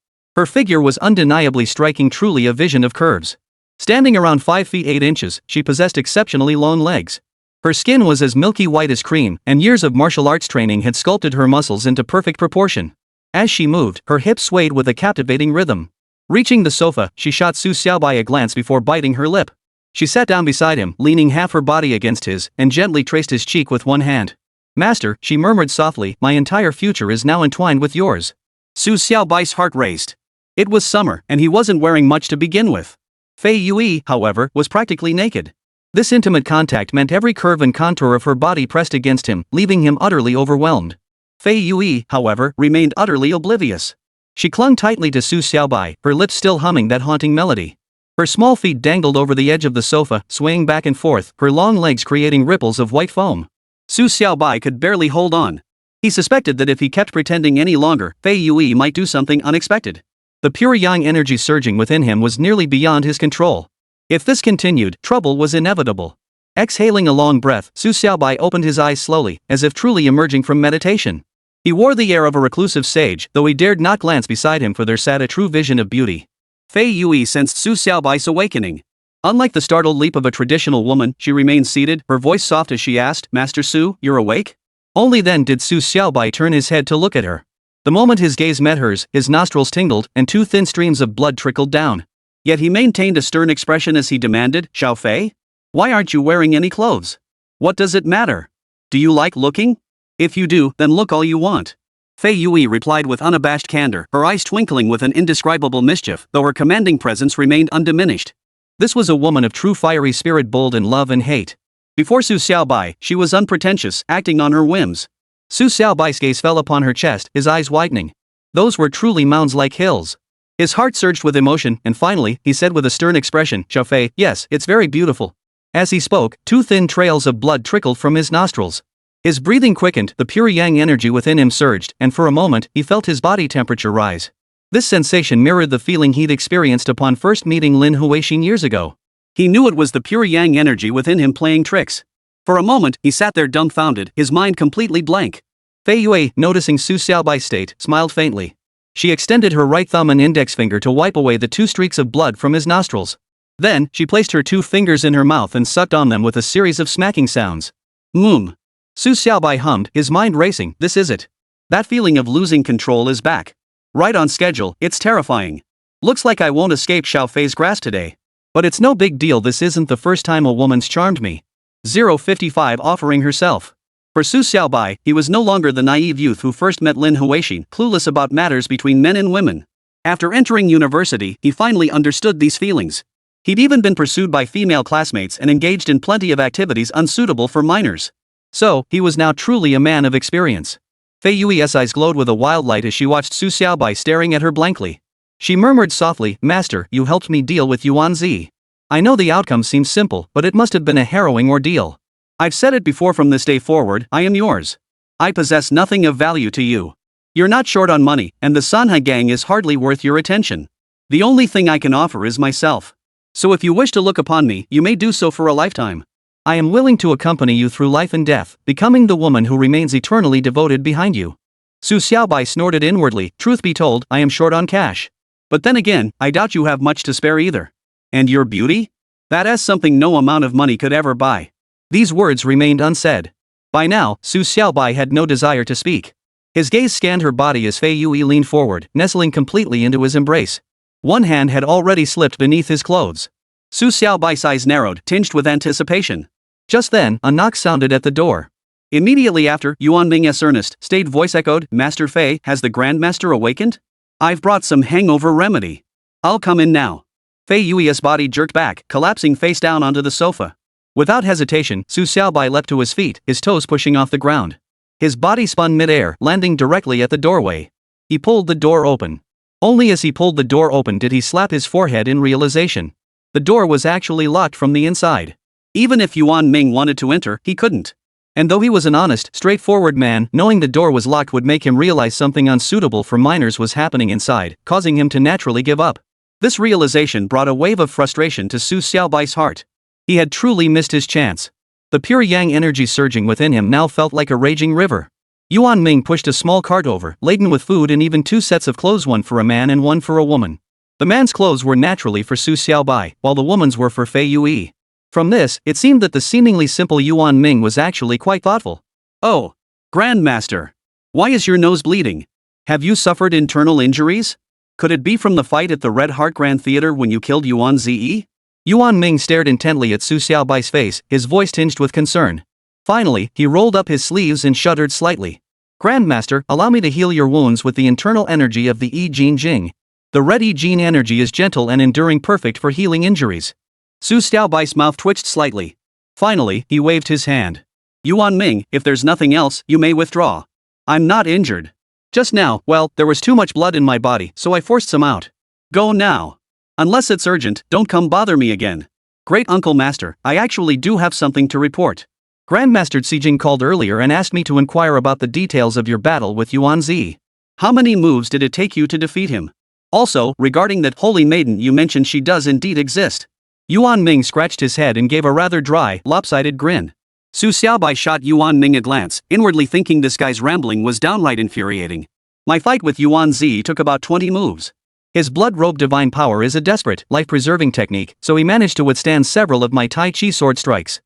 Her figure was undeniably striking, truly a vision of curves. Standing around 5 feet 8 inches, she possessed exceptionally long legs. Her skin was as milky white as cream, and years of martial arts training had sculpted her muscles into perfect proportion. As she moved, her hips swayed with a captivating rhythm. Reaching the sofa, she shot Su Xiaobai a glance before biting her lip. She sat down beside him, leaning half her body against his, and gently traced his cheek with one hand. "Master," she murmured softly, "my entire future is now entwined with yours." Su Xiaobai's heart raced. It was summer, and he wasn't wearing much to begin with. Fei Yui, however, was practically naked. This intimate contact meant every curve and contour of her body pressed against him, leaving him utterly overwhelmed. Fei Yui, however, remained utterly oblivious. She clung tightly to Su Xiaobai, her lips still humming that haunting melody. Her small feet dangled over the edge of the sofa, swaying back and forth, her long legs creating ripples of white foam. Su Xiaobai could barely hold on. He suspected that if he kept pretending any longer, Fei Yui might do something unexpected. The pure yang energy surging within him was nearly beyond his control. If this continued, trouble was inevitable. Exhaling a long breath, Su Xiaobai opened his eyes slowly, as if truly emerging from meditation. He wore the air of a reclusive sage, though he dared not glance beside him for there sat a true vision of beauty. Fei Yui sensed Su Xiaobai's awakening. Unlike the startled leap of a traditional woman, she remained seated, her voice soft as she asked, "Master Su, you're awake?" Only then did Su Xiaobai turn his head to look at her. The moment his gaze met hers, his nostrils tingled, and two thin streams of blood trickled down. Yet he maintained a stern expression as he demanded, "Xiao Fei? Why aren't you wearing any clothes? What does it matter? Do you like looking? If you do, then look all you want." Fei Yui replied with unabashed candor, her eyes twinkling with an indescribable mischief, though her commanding presence remained undiminished. This was a woman of true fiery spirit, bold in love and hate. Before Su Xiaobai, she was unpretentious, acting on her whims. Su Xiaobai's gaze fell upon her chest, his eyes widening. Those were truly mounds like hills. His heart surged with emotion, and finally, he said with a stern expression, "Xiao Fei, yes, it's very beautiful." As he spoke, two thin trails of blood trickled from his nostrils. His breathing quickened, the pure yang energy within him surged, and for a moment, he felt his body temperature rise. This sensation mirrored the feeling he'd experienced upon first meeting Lin Huixin years ago. He knew it was the pure yang energy within him playing tricks. For a moment, he sat there dumbfounded, his mind completely blank. Fei Yui, noticing Su Xiaobai's state, smiled faintly. She extended her right thumb and index finger to wipe away the two streaks of blood from his nostrils. Then, she placed her two fingers in her mouth and sucked on them with a series of smacking sounds. Mmm. Su Xiaobai hummed, his mind racing, this is it. That feeling of losing control is back. Right on schedule, it's terrifying. Looks like I won't escape Xiao Fei's grasp today. But it's no big deal, this isn't the first time a woman's charmed me. 055 offering herself. For Su Xiaobai, he was no longer the naive youth who first met Lin Huixin, clueless about matters between men and women. After entering university, he finally understood these feelings. He'd even been pursued by female classmates and engaged in plenty of activities unsuitable for minors. So, he was now truly a man of experience. Fei Yui's eyes glowed with a wild light as she watched Su Xiaobai staring at her blankly. She murmured softly, "Master, you helped me deal with Yuan Zi. I know the outcome seems simple, but it must have been a harrowing ordeal. I've said it before, from this day forward, I am yours. I possess nothing of value to you. You're not short on money, and the Sanhe gang is hardly worth your attention. The only thing I can offer is myself. So if you wish to look upon me, you may do so for a lifetime. I am willing to accompany you through life and death, becoming the woman who remains eternally devoted behind you." Su Xiaobai snorted inwardly, truth be told, I am short on cash. But then again, I doubt you have much to spare either. And your beauty? That is something no amount of money could ever buy. These words remained unsaid. By now, Su Xiaobai had no desire to speak. His gaze scanned her body as Fei Yui leaned forward, nestling completely into his embrace. One hand had already slipped beneath his clothes. Su Xiaobai's eyes narrowed, tinged with anticipation. Just then, a knock sounded at the door. Immediately after, Yuan Ming's earnest, staid voice echoed, "Master Fei, has the Grandmaster awakened? I've brought some hangover remedy. I'll come in now." Fei Yui's body jerked back, collapsing face down onto the sofa. Without hesitation, Su Xiaobai leapt to his feet, his toes pushing off the ground. His body spun mid-air, landing directly at the doorway. He pulled the door open. Only as he pulled the door open did he slap his forehead in realization. The door was actually locked from the inside. Even if Yuan Ming wanted to enter, he couldn't. And though he was an honest, straightforward man, knowing the door was locked would make him realize something unsuitable for minors was happening inside, causing him to naturally give up. This realization brought a wave of frustration to Su Xiaobai's heart. He had truly missed his chance. The pure yang energy surging within him now felt like a raging river. Yuan Ming pushed a small cart over, laden with food and even two sets of clothes, one for a man and one for a woman. The man's clothes were naturally for Su Xiaobai, while the woman's were for Fei Yui. From this, it seemed that the seemingly simple Yuan Ming was actually quite thoughtful. "Oh, Grandmaster. Why is your nose bleeding? Have you suffered internal injuries? Could it be from the fight at the Red Heart Grand Theater when you killed Yuan Zi?" Yuan Ming stared intently at Su Xiaobai's face, his voice tinged with concern. Finally, he rolled up his sleeves and shuddered slightly. "Grandmaster, allow me to heal your wounds with the internal energy of the Yi Jin Jing. The red Yi Jin energy is gentle and enduring, perfect for healing injuries." Su Xiaobai's mouth twitched slightly. Finally, he waved his hand. "Yuan Ming, if there's nothing else, you may withdraw. I'm not injured. Just now, well, there was too much blood in my body, so I forced some out. Go now. Unless it's urgent, don't come bother me again. Great Uncle Master, I actually do have something to report. Grandmaster Ziyang called earlier and asked me to inquire about the details of your battle with Yuan Zi. How many moves did it take you to defeat him? Also, regarding that holy maiden you mentioned, she does indeed exist. Yuan Ming scratched his head and gave a rather dry, lopsided grin. Su Xiaobai shot Yuan Ming a glance, inwardly thinking this guy's rambling was downright infuriating. My fight with Yuan Zi took about 20 moves. His blood-robe divine power is a desperate, life-preserving technique, so he managed to withstand several of my Tai Chi sword strikes.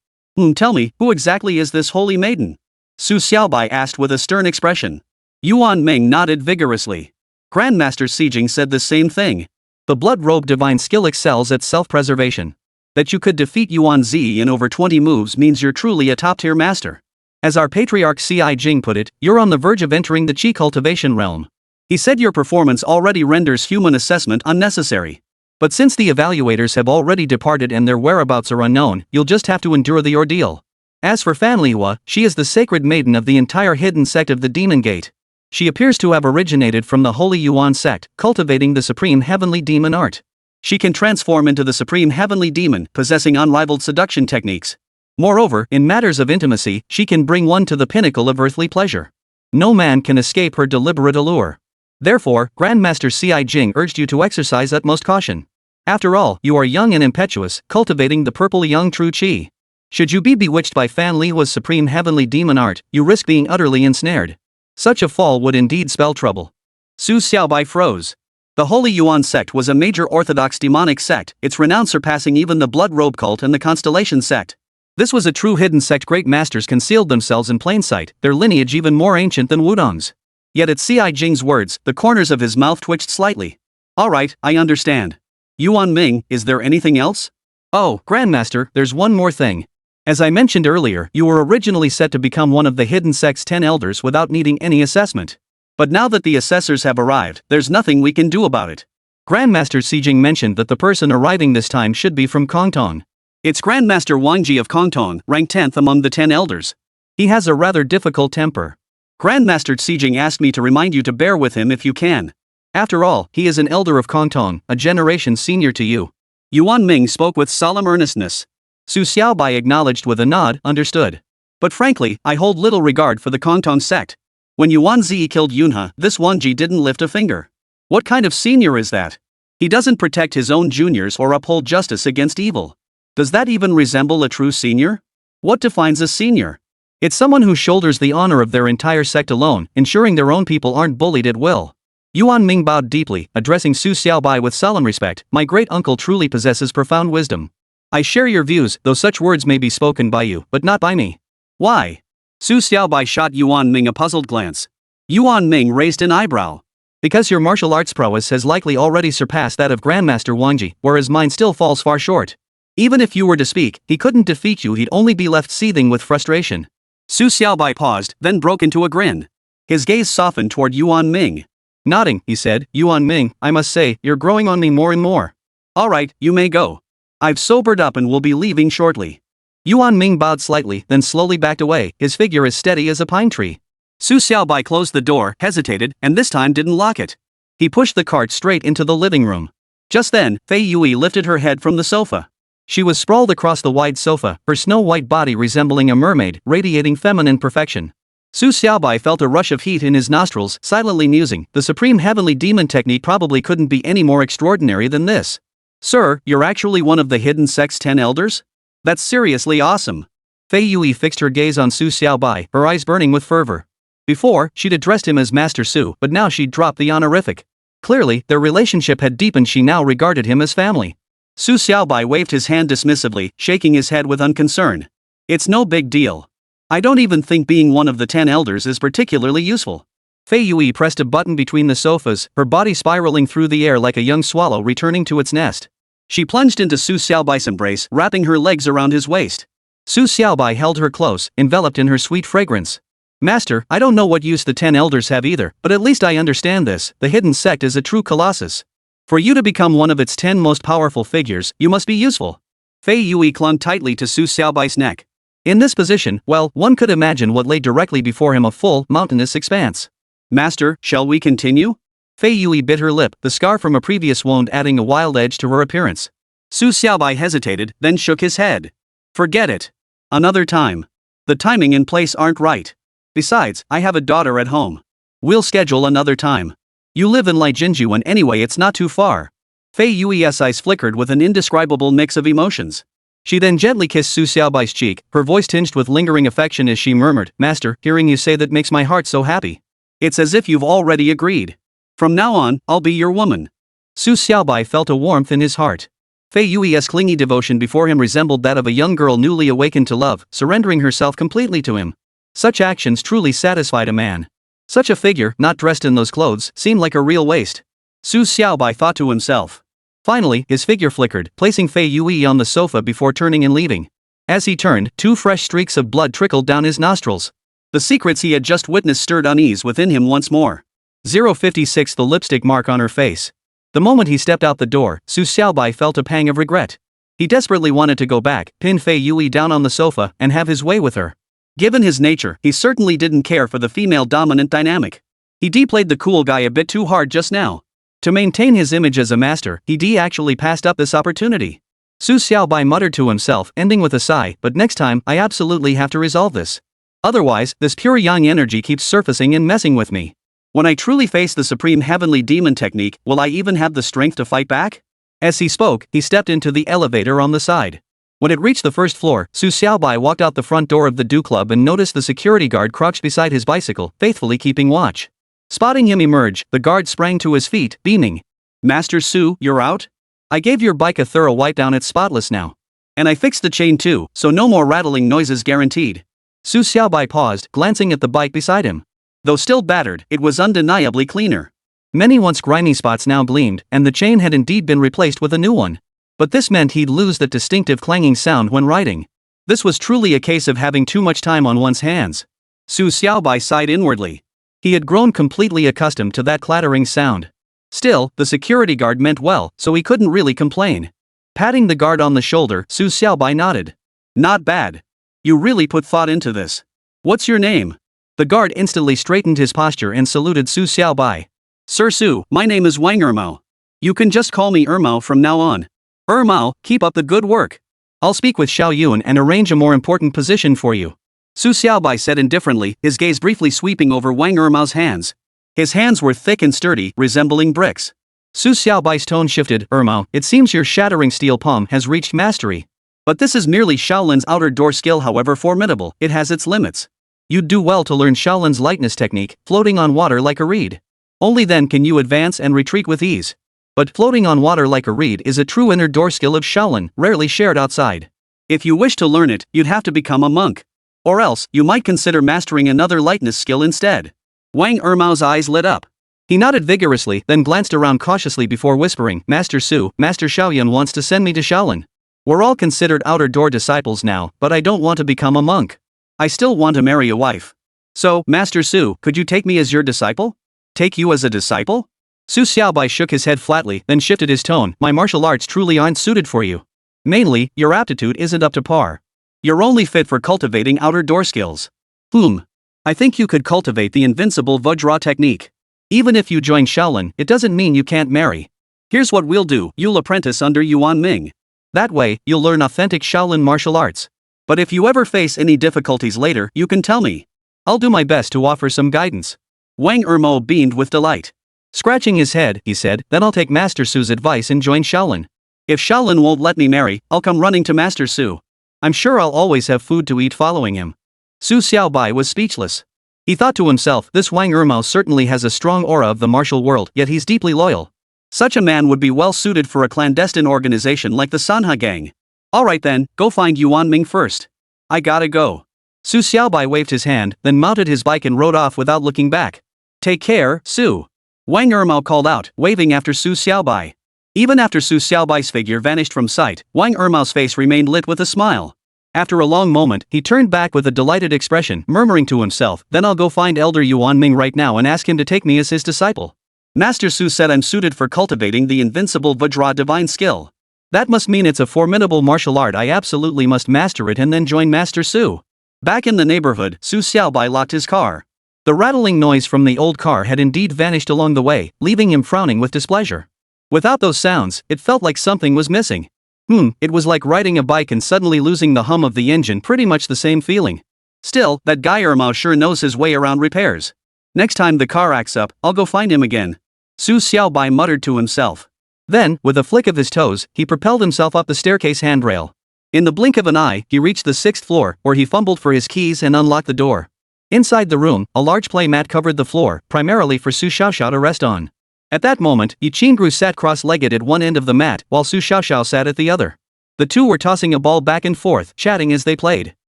Tell me, who exactly is this holy maiden? Su Xiaobai asked with a stern expression. Yuan Ming nodded vigorously. Grandmaster Ziyang said the same thing. The blood-robe divine skill excels at self-preservation. That you could defeat Yuan Zi in over 20 moves means you're truly a top-tier master. As our patriarch Huixin put it, you're on the verge of entering the Qi cultivation realm. He said your performance already renders human assessment unnecessary. But since the evaluators have already departed and their whereabouts are unknown, you'll just have to endure the ordeal. As for Fanliwa, she is the sacred maiden of the entire hidden sect of the Demon Gate. She appears to have originated from the Holy Yuan Sect, cultivating the supreme heavenly demon art. She can transform into the supreme heavenly demon, possessing unrivaled seduction techniques. Moreover, in matters of intimacy, she can bring one to the pinnacle of earthly pleasure. No man can escape her deliberate allure. Therefore, Grandmaster Ziyang urged you to exercise utmost caution. After all, you are young and impetuous, cultivating the purple Ziyang True Qi. Should you be bewitched by Fanliwa's supreme heavenly demon art, you risk being utterly ensnared. Such a fall would indeed spell trouble. Su Xiaobai froze. The Holy Yuan Sect was a major orthodox demonic sect, its renown surpassing even the Blood Robe cult and the Constellation sect. This was a true hidden sect. Great masters concealed themselves in plain sight, their lineage even more ancient than Wudong's. Yet at Ziyang's words, the corners of his mouth twitched slightly. Alright, I understand. Yuan Ming, is there anything else? Oh, Grandmaster, there's one more thing. As I mentioned earlier, you were originally set to become one of the hidden sect's 10 elders without needing any assessment. But now that the assessors have arrived, there's nothing we can do about it. Grandmaster Ziyang mentioned that the person arriving this time should be from Kongtong. It's Grandmaster Wangji of Kongtong, ranked 10th among the 10 elders. He has a rather difficult temper. Grandmaster Ziyang asked me to remind you to bear with him if you can. After all, he is an elder of Kongtong, a generation senior to you. Yuan Ming spoke with solemn earnestness. Su Xiaobai acknowledged with a nod, understood. But frankly, I hold little regard for the Kongtong sect. When Yuan Zi killed Yunhe, this Wangji didn't lift a finger. What kind of senior is that? He doesn't protect his own juniors or uphold justice against evil. Does that even resemble a true senior? What defines a senior? It's someone who shoulders the honor of their entire sect alone, ensuring their own people aren't bullied at will. Yuan Ming bowed deeply, addressing Su Xiaobai with solemn respect. My great uncle truly possesses profound wisdom. I share your views, though such words may be spoken by you, but not by me. Why? Su Xiaobai shot Yuan Ming a puzzled glance. Yuan Ming raised an eyebrow. Because your martial arts prowess has likely already surpassed that of Grandmaster Wangji, whereas mine still falls far short. Even if you were to speak, he couldn't defeat you, he'd only be left seething with frustration. Su Xiaobai paused, then broke into a grin. His gaze softened toward Yuan Ming. Nodding, he said, Yuan Ming, I must say, you're growing on me more and more. Alright, you may go. I've sobered up and will be leaving shortly. Yuan Ming bowed slightly, then slowly backed away, his figure as steady as a pine tree. Su Xiaobai closed the door, hesitated, and this time didn't lock it. He pushed the cart straight into the living room. Just then, Fei Yui lifted her head from the sofa. She was sprawled across the wide sofa, her snow-white body resembling a mermaid, radiating feminine perfection. Su Xiaobai felt a rush of heat in his nostrils, silently musing, the supreme heavenly demon technique probably couldn't be any more extraordinary than this. Sir, you're actually one of the hidden sect's 10 elders? That's seriously awesome. Fei Yui fixed her gaze on Su Xiaobai, her eyes burning with fervor. Before, she'd addressed him as Master Su, but now she'd dropped the honorific. Clearly, their relationship had deepened. She now regarded him as family. Su Xiaobai waved his hand dismissively, shaking his head with unconcern. It's no big deal. I don't even think being one of the 10 elders is particularly useful. Fei Yui pressed a button between the sofas, her body spiraling through the air like a young swallow returning to its nest. She plunged into Su Xiaobai's embrace, wrapping her legs around his waist. Su Xiaobai held her close, enveloped in her sweet fragrance. Master, I don't know what use the 10 elders have either, but at least I understand this, the hidden sect is a true colossus. For you to become one of its 10 most powerful figures, you must be useful. Fei Yui clung tightly to Su Xiaobai's neck. In this position, well, one could imagine what lay directly before him, a full, mountainous expanse. Master, shall we continue? Fei Yui bit her lip, the scar from a previous wound adding a wild edge to her appearance. Su Xiaobai hesitated, then shook his head. Forget it. Another time. The timing and place aren't right. Besides, I have a daughter at home. We'll schedule another time. You live in Lijianju and anyway it's not too far. Fei Yui's eyes flickered with an indescribable mix of emotions. She then gently kissed Su Xiaobai's cheek, her voice tinged with lingering affection as she murmured, Master, hearing you say that makes my heart so happy. It's as if you've already agreed. From now on, I'll be your woman. Su Xiaobai felt a warmth in his heart. Fei Yui's clingy devotion before him resembled that of a young girl newly awakened to love, surrendering herself completely to him. Such actions truly satisfied a man. Such a figure, not dressed in those clothes, seemed like a real waste. Su Xiaobai thought to himself. Finally, his figure flickered, placing Fei Yui on the sofa before turning and leaving. As he turned, 2 fresh streaks of blood trickled down his nostrils. The secrets he had just witnessed stirred unease within him once more. 056 The lipstick mark on her face. The moment he stepped out the door, Su Xiaobai felt a pang of regret. He desperately wanted to go back, pin Fei Yui down on the sofa, and have his way with her. Given his nature, he certainly didn't care for the female-dominant dynamic. He played the cool guy a bit too hard just now. To maintain his image as a master, he actually passed up this opportunity. Su Xiaobai muttered to himself, ending with a sigh, but next time, I absolutely have to resolve this. Otherwise, this pure yang energy keeps surfacing and messing with me. When I truly face the supreme heavenly demon technique, will I even have the strength to fight back? As he spoke, he stepped into the elevator on the side. When it reached the first floor, Su Xiaobai walked out the front door of the Do Club and noticed the security guard crouched beside his bicycle, faithfully keeping watch. Spotting him emerge, the guard sprang to his feet, beaming. Master Su, you're out? I gave your bike a thorough wipe down, it's spotless now. And I fixed the chain too, so no more rattling noises guaranteed. Su Xiaobai paused, glancing at the bike beside him. Though still battered, it was undeniably cleaner. Many once grimy spots now gleamed, and the chain had indeed been replaced with a new one. But this meant he'd lose that distinctive clanging sound when riding. This was truly a case of having too much time on one's hands. Su Xiaobai sighed inwardly. He had grown completely accustomed to that clattering sound. Still, the security guard meant well, so he couldn't really complain. Patting the guard on the shoulder, Su Xiaobai nodded. Not bad. You really put thought into this. What's your name? The guard instantly straightened his posture and saluted Su Xiaobai. Sir Su, my name is Wang Ermao. You can just call me Ermao from now on. Ermao, keep up the good work. I'll speak with Xiao Yun and arrange a more important position for you. Su Xiaobai said indifferently, his gaze briefly sweeping over Wang Ermao's hands. His hands were thick and sturdy, resembling bricks. Su Xiaobai's tone shifted. Ermao, it seems your shattering steel palm has reached mastery. But this is merely Shaolin's outer door skill, however formidable, it has its limits. You'd do well to learn Shaolin's lightness technique, floating on water like a reed. Only then can you advance and retreat with ease. But floating on water like a reed is a true inner door skill of Shaolin, rarely shared outside. If you wish to learn it, you'd have to become a monk. Or else, you might consider mastering another lightness skill instead. Wang Ermao's eyes lit up. He nodded vigorously, then glanced around cautiously before whispering, Master Su, Master Xiaoyun wants to send me to Shaolin. We're all considered outer door disciples now, but I don't want to become a monk. I still want to marry a wife. So, Master Su, could you take me as your disciple? Take you as a disciple? Su Xiaobai shook his head flatly, then shifted his tone. My martial arts truly aren't suited for you. Mainly, your aptitude isn't up to par. You're only fit for cultivating outer door skills. I think you could cultivate the invincible Vajra technique. Even if you join Shaolin, it doesn't mean you can't marry. Here's what we'll do, you'll apprentice under Yuan Ming. That way, you'll learn authentic Shaolin martial arts. But if you ever face any difficulties later, you can tell me. I'll do my best to offer some guidance. Wang Ermao beamed with delight. Scratching his head, he said, then I'll take Master Su's advice and join Shaolin. If Shaolin won't let me marry, I'll come running to Master Su. I'm sure I'll always have food to eat following him. Su Xiaobai was speechless. He thought to himself, this Wang Ermao certainly has a strong aura of the martial world, yet he's deeply loyal. Such a man would be well suited for a clandestine organization like the Sanha gang. Alright then, go find Yuan Ming first. I gotta go. Su Xiaobai waved his hand, then mounted his bike and rode off without looking back. Take care, Su. Wang Ermao called out, waving after Su Xiaobai. Even after Su Xiaobai's figure vanished from sight, Wang Ermao's face remained lit with a smile. After a long moment, he turned back with a delighted expression, murmuring to himself, then I'll go find Elder Yuan Ming right now and ask him to take me as his disciple. Master Su said I'm suited for cultivating the invincible Vajra divine skill. That must mean it's a formidable martial art. I absolutely must master it and then join Master Su. Back in the neighborhood, Su Xiaobai locked his car. The rattling noise from the old car had indeed vanished along the way, leaving him frowning with displeasure. Without those sounds, it felt like something was missing. It was like riding a bike and suddenly losing the hum of the engine, pretty much the same feeling. Still, that guy Emei sure knows his way around repairs. Next time the car acts up, I'll go find him again. Su Xiaobai muttered to himself. Then, with a flick of his toes, he propelled himself up the staircase handrail. In the blink of an eye, he reached the 6th floor, where he fumbled for his keys and unlocked the door. Inside the room, a large play mat covered the floor, primarily for Su Xiaoxiao to rest on. At that moment, Huixin sat cross-legged at one end of the mat, while Su Xiaoxiao sat at the other. The two were tossing a ball back and forth, chatting as they played.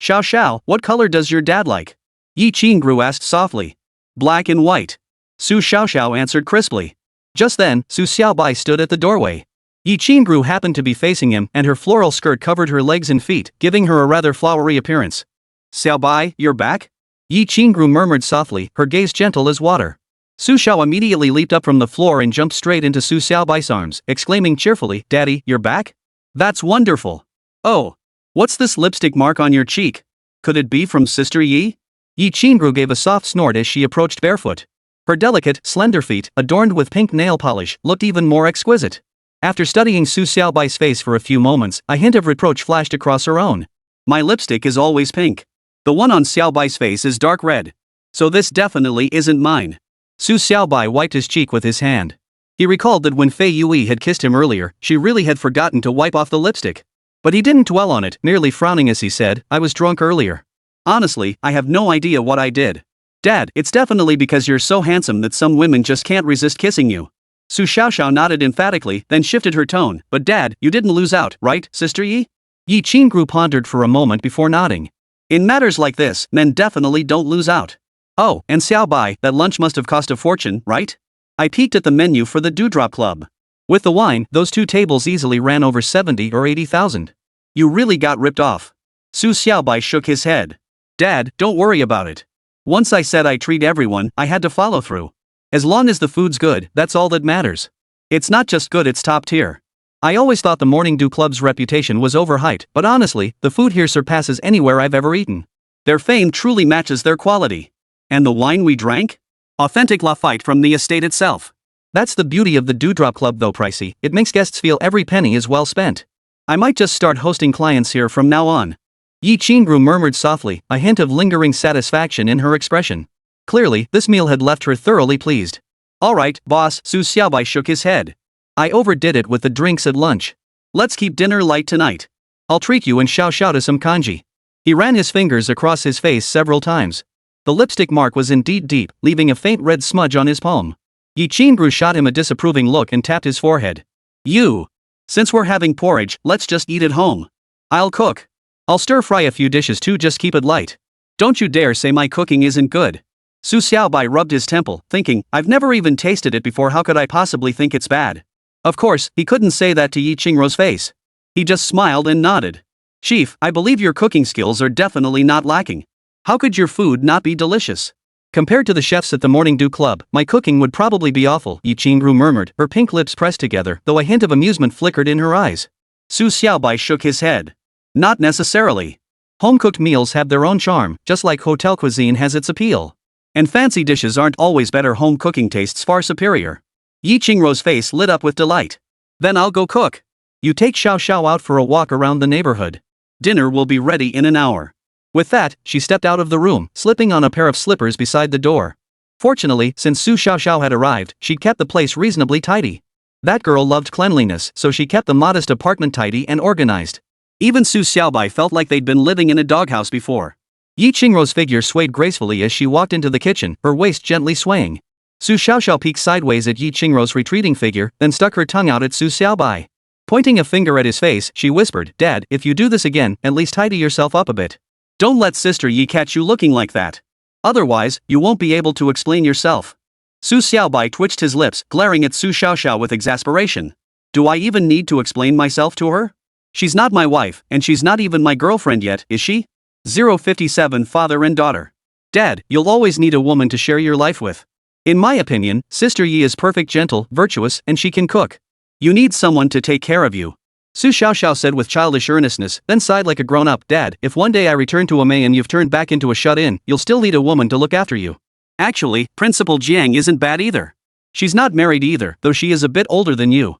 Xiao, what color does your dad like? Huixin asked softly. Black and white. Su Xiaoxiao answered crisply. Just then, Su Xiaobai stood at the doorway. Huixin happened to be facing him, and her floral skirt covered her legs and feet, giving her a rather flowery appearance. Xiaobai, you're back? Huixin murmured softly, her gaze gentle as water. Su Xiao immediately leaped up from the floor and jumped straight into Su Xiaobai's arms, exclaiming cheerfully, Daddy, you're back? That's wonderful. Oh. What's this lipstick mark on your cheek? Could it be from Sister Yi? Huixin gave a soft snort as she approached barefoot. Her delicate, slender feet, adorned with pink nail polish, looked even more exquisite. After studying Su Xiaobai's face for a few moments, a hint of reproach flashed across her own. My lipstick is always pink. The one on Xiaobai's face is dark red. So this definitely isn't mine. Su Xiaobai wiped his cheek with his hand. He recalled that when Fei Yui had kissed him earlier, she really had forgotten to wipe off the lipstick. But he didn't dwell on it, merely frowning as he said, I was drunk earlier. Honestly, I have no idea what I did. Dad, it's definitely because you're so handsome that some women just can't resist kissing you. Su Xiaoxiao nodded emphatically, then shifted her tone, but Dad, you didn't lose out, right, Sister Yi? Huixin pondered for a moment before nodding. In matters like this, men definitely don't lose out. Oh, and Xiaobai, that lunch must have cost a fortune, right? I peeked at the menu for the Dewdrop Club. With the wine, those two tables easily ran over 70 or 80,000. You really got ripped off. Su Xiaobai shook his head. Dad, don't worry about it. Once I said I treat everyone, I had to follow through. As long as the food's good, that's all that matters. It's not just good, it's top tier. I always thought the Morning Dew Club's reputation was overhyped, but honestly, the food here surpasses anywhere I've ever eaten. Their fame truly matches their quality. And the wine we drank? Authentic Lafite from the estate itself. That's the beauty of the Dewdrop Club though, pricey, it makes guests feel every penny is well spent. I might just start hosting clients here from now on. Huixin murmured softly, a hint of lingering satisfaction in her expression. Clearly, this meal had left her thoroughly pleased. Alright, boss, Su Xiaobai shook his head. I overdid it with the drinks at lunch. Let's keep dinner light tonight. I'll treat you and Xiao to some kanji. He ran his fingers across his face several times. The lipstick mark was indeed deep, leaving a faint red smudge on his palm. Huixin shot him a disapproving look and tapped his forehead. You. Since we're having porridge, let's just eat at home. I'll cook. I'll stir-fry a few dishes too, just keep it light. Don't you dare say my cooking isn't good. Su Xiaobai rubbed his temple, thinking, I've never even tasted it before, how could I possibly think it's bad? Of course, he couldn't say that to Huixin's face. He just smiled and nodded. Chief, I believe your cooking skills are definitely not lacking. How could your food not be delicious? Compared to the chefs at the Morning Dew Club, my cooking would probably be awful, Huixin murmured, her pink lips pressed together, though a hint of amusement flickered in her eyes. Su Xiaobai shook his head. Not necessarily. Home-cooked meals have their own charm, just like hotel cuisine has its appeal. And fancy dishes aren't always better, home cooking tastes far superior. Huixin's face lit up with delight. Then I'll go cook. You take Xiao out for a walk around the neighborhood. Dinner will be ready in an hour. With that, she stepped out of the room, slipping on a pair of slippers beside the door. Fortunately, since Su Xiao had arrived, she'd kept the place reasonably tidy. That girl loved cleanliness, so she kept the modest apartment tidy and organized. Even Su Xiaobai felt like they'd been living in a doghouse before. Huixin's figure swayed gracefully as she walked into the kitchen, her waist gently swaying. Su Xiao peeked sideways at Huixin's retreating figure, then stuck her tongue out at Su Xiaobai. Pointing a finger at his face, she whispered, Dad, if you do this again, at least tidy yourself up a bit. Don't let Sister Yi catch you looking like that. Otherwise, you won't be able to explain yourself. Su Xiaobai twitched his lips, glaring at Su Xiao with exasperation. Do I even need to explain myself to her? She's not my wife, and she's not even my girlfriend yet, is she? 057 Father and daughter. Dad, you'll always need a woman to share your life with. In my opinion, Sister Yi is perfect, gentle, virtuous, and she can cook. You need someone to take care of you. Su Xiao said with childish earnestness, then sighed like a grown-up. Dad, if one day I return to Emei and you've turned back into a shut-in, you'll still need a woman to look after you. Actually, Principal Jiang isn't bad either. She's not married either, though she is a bit older than you.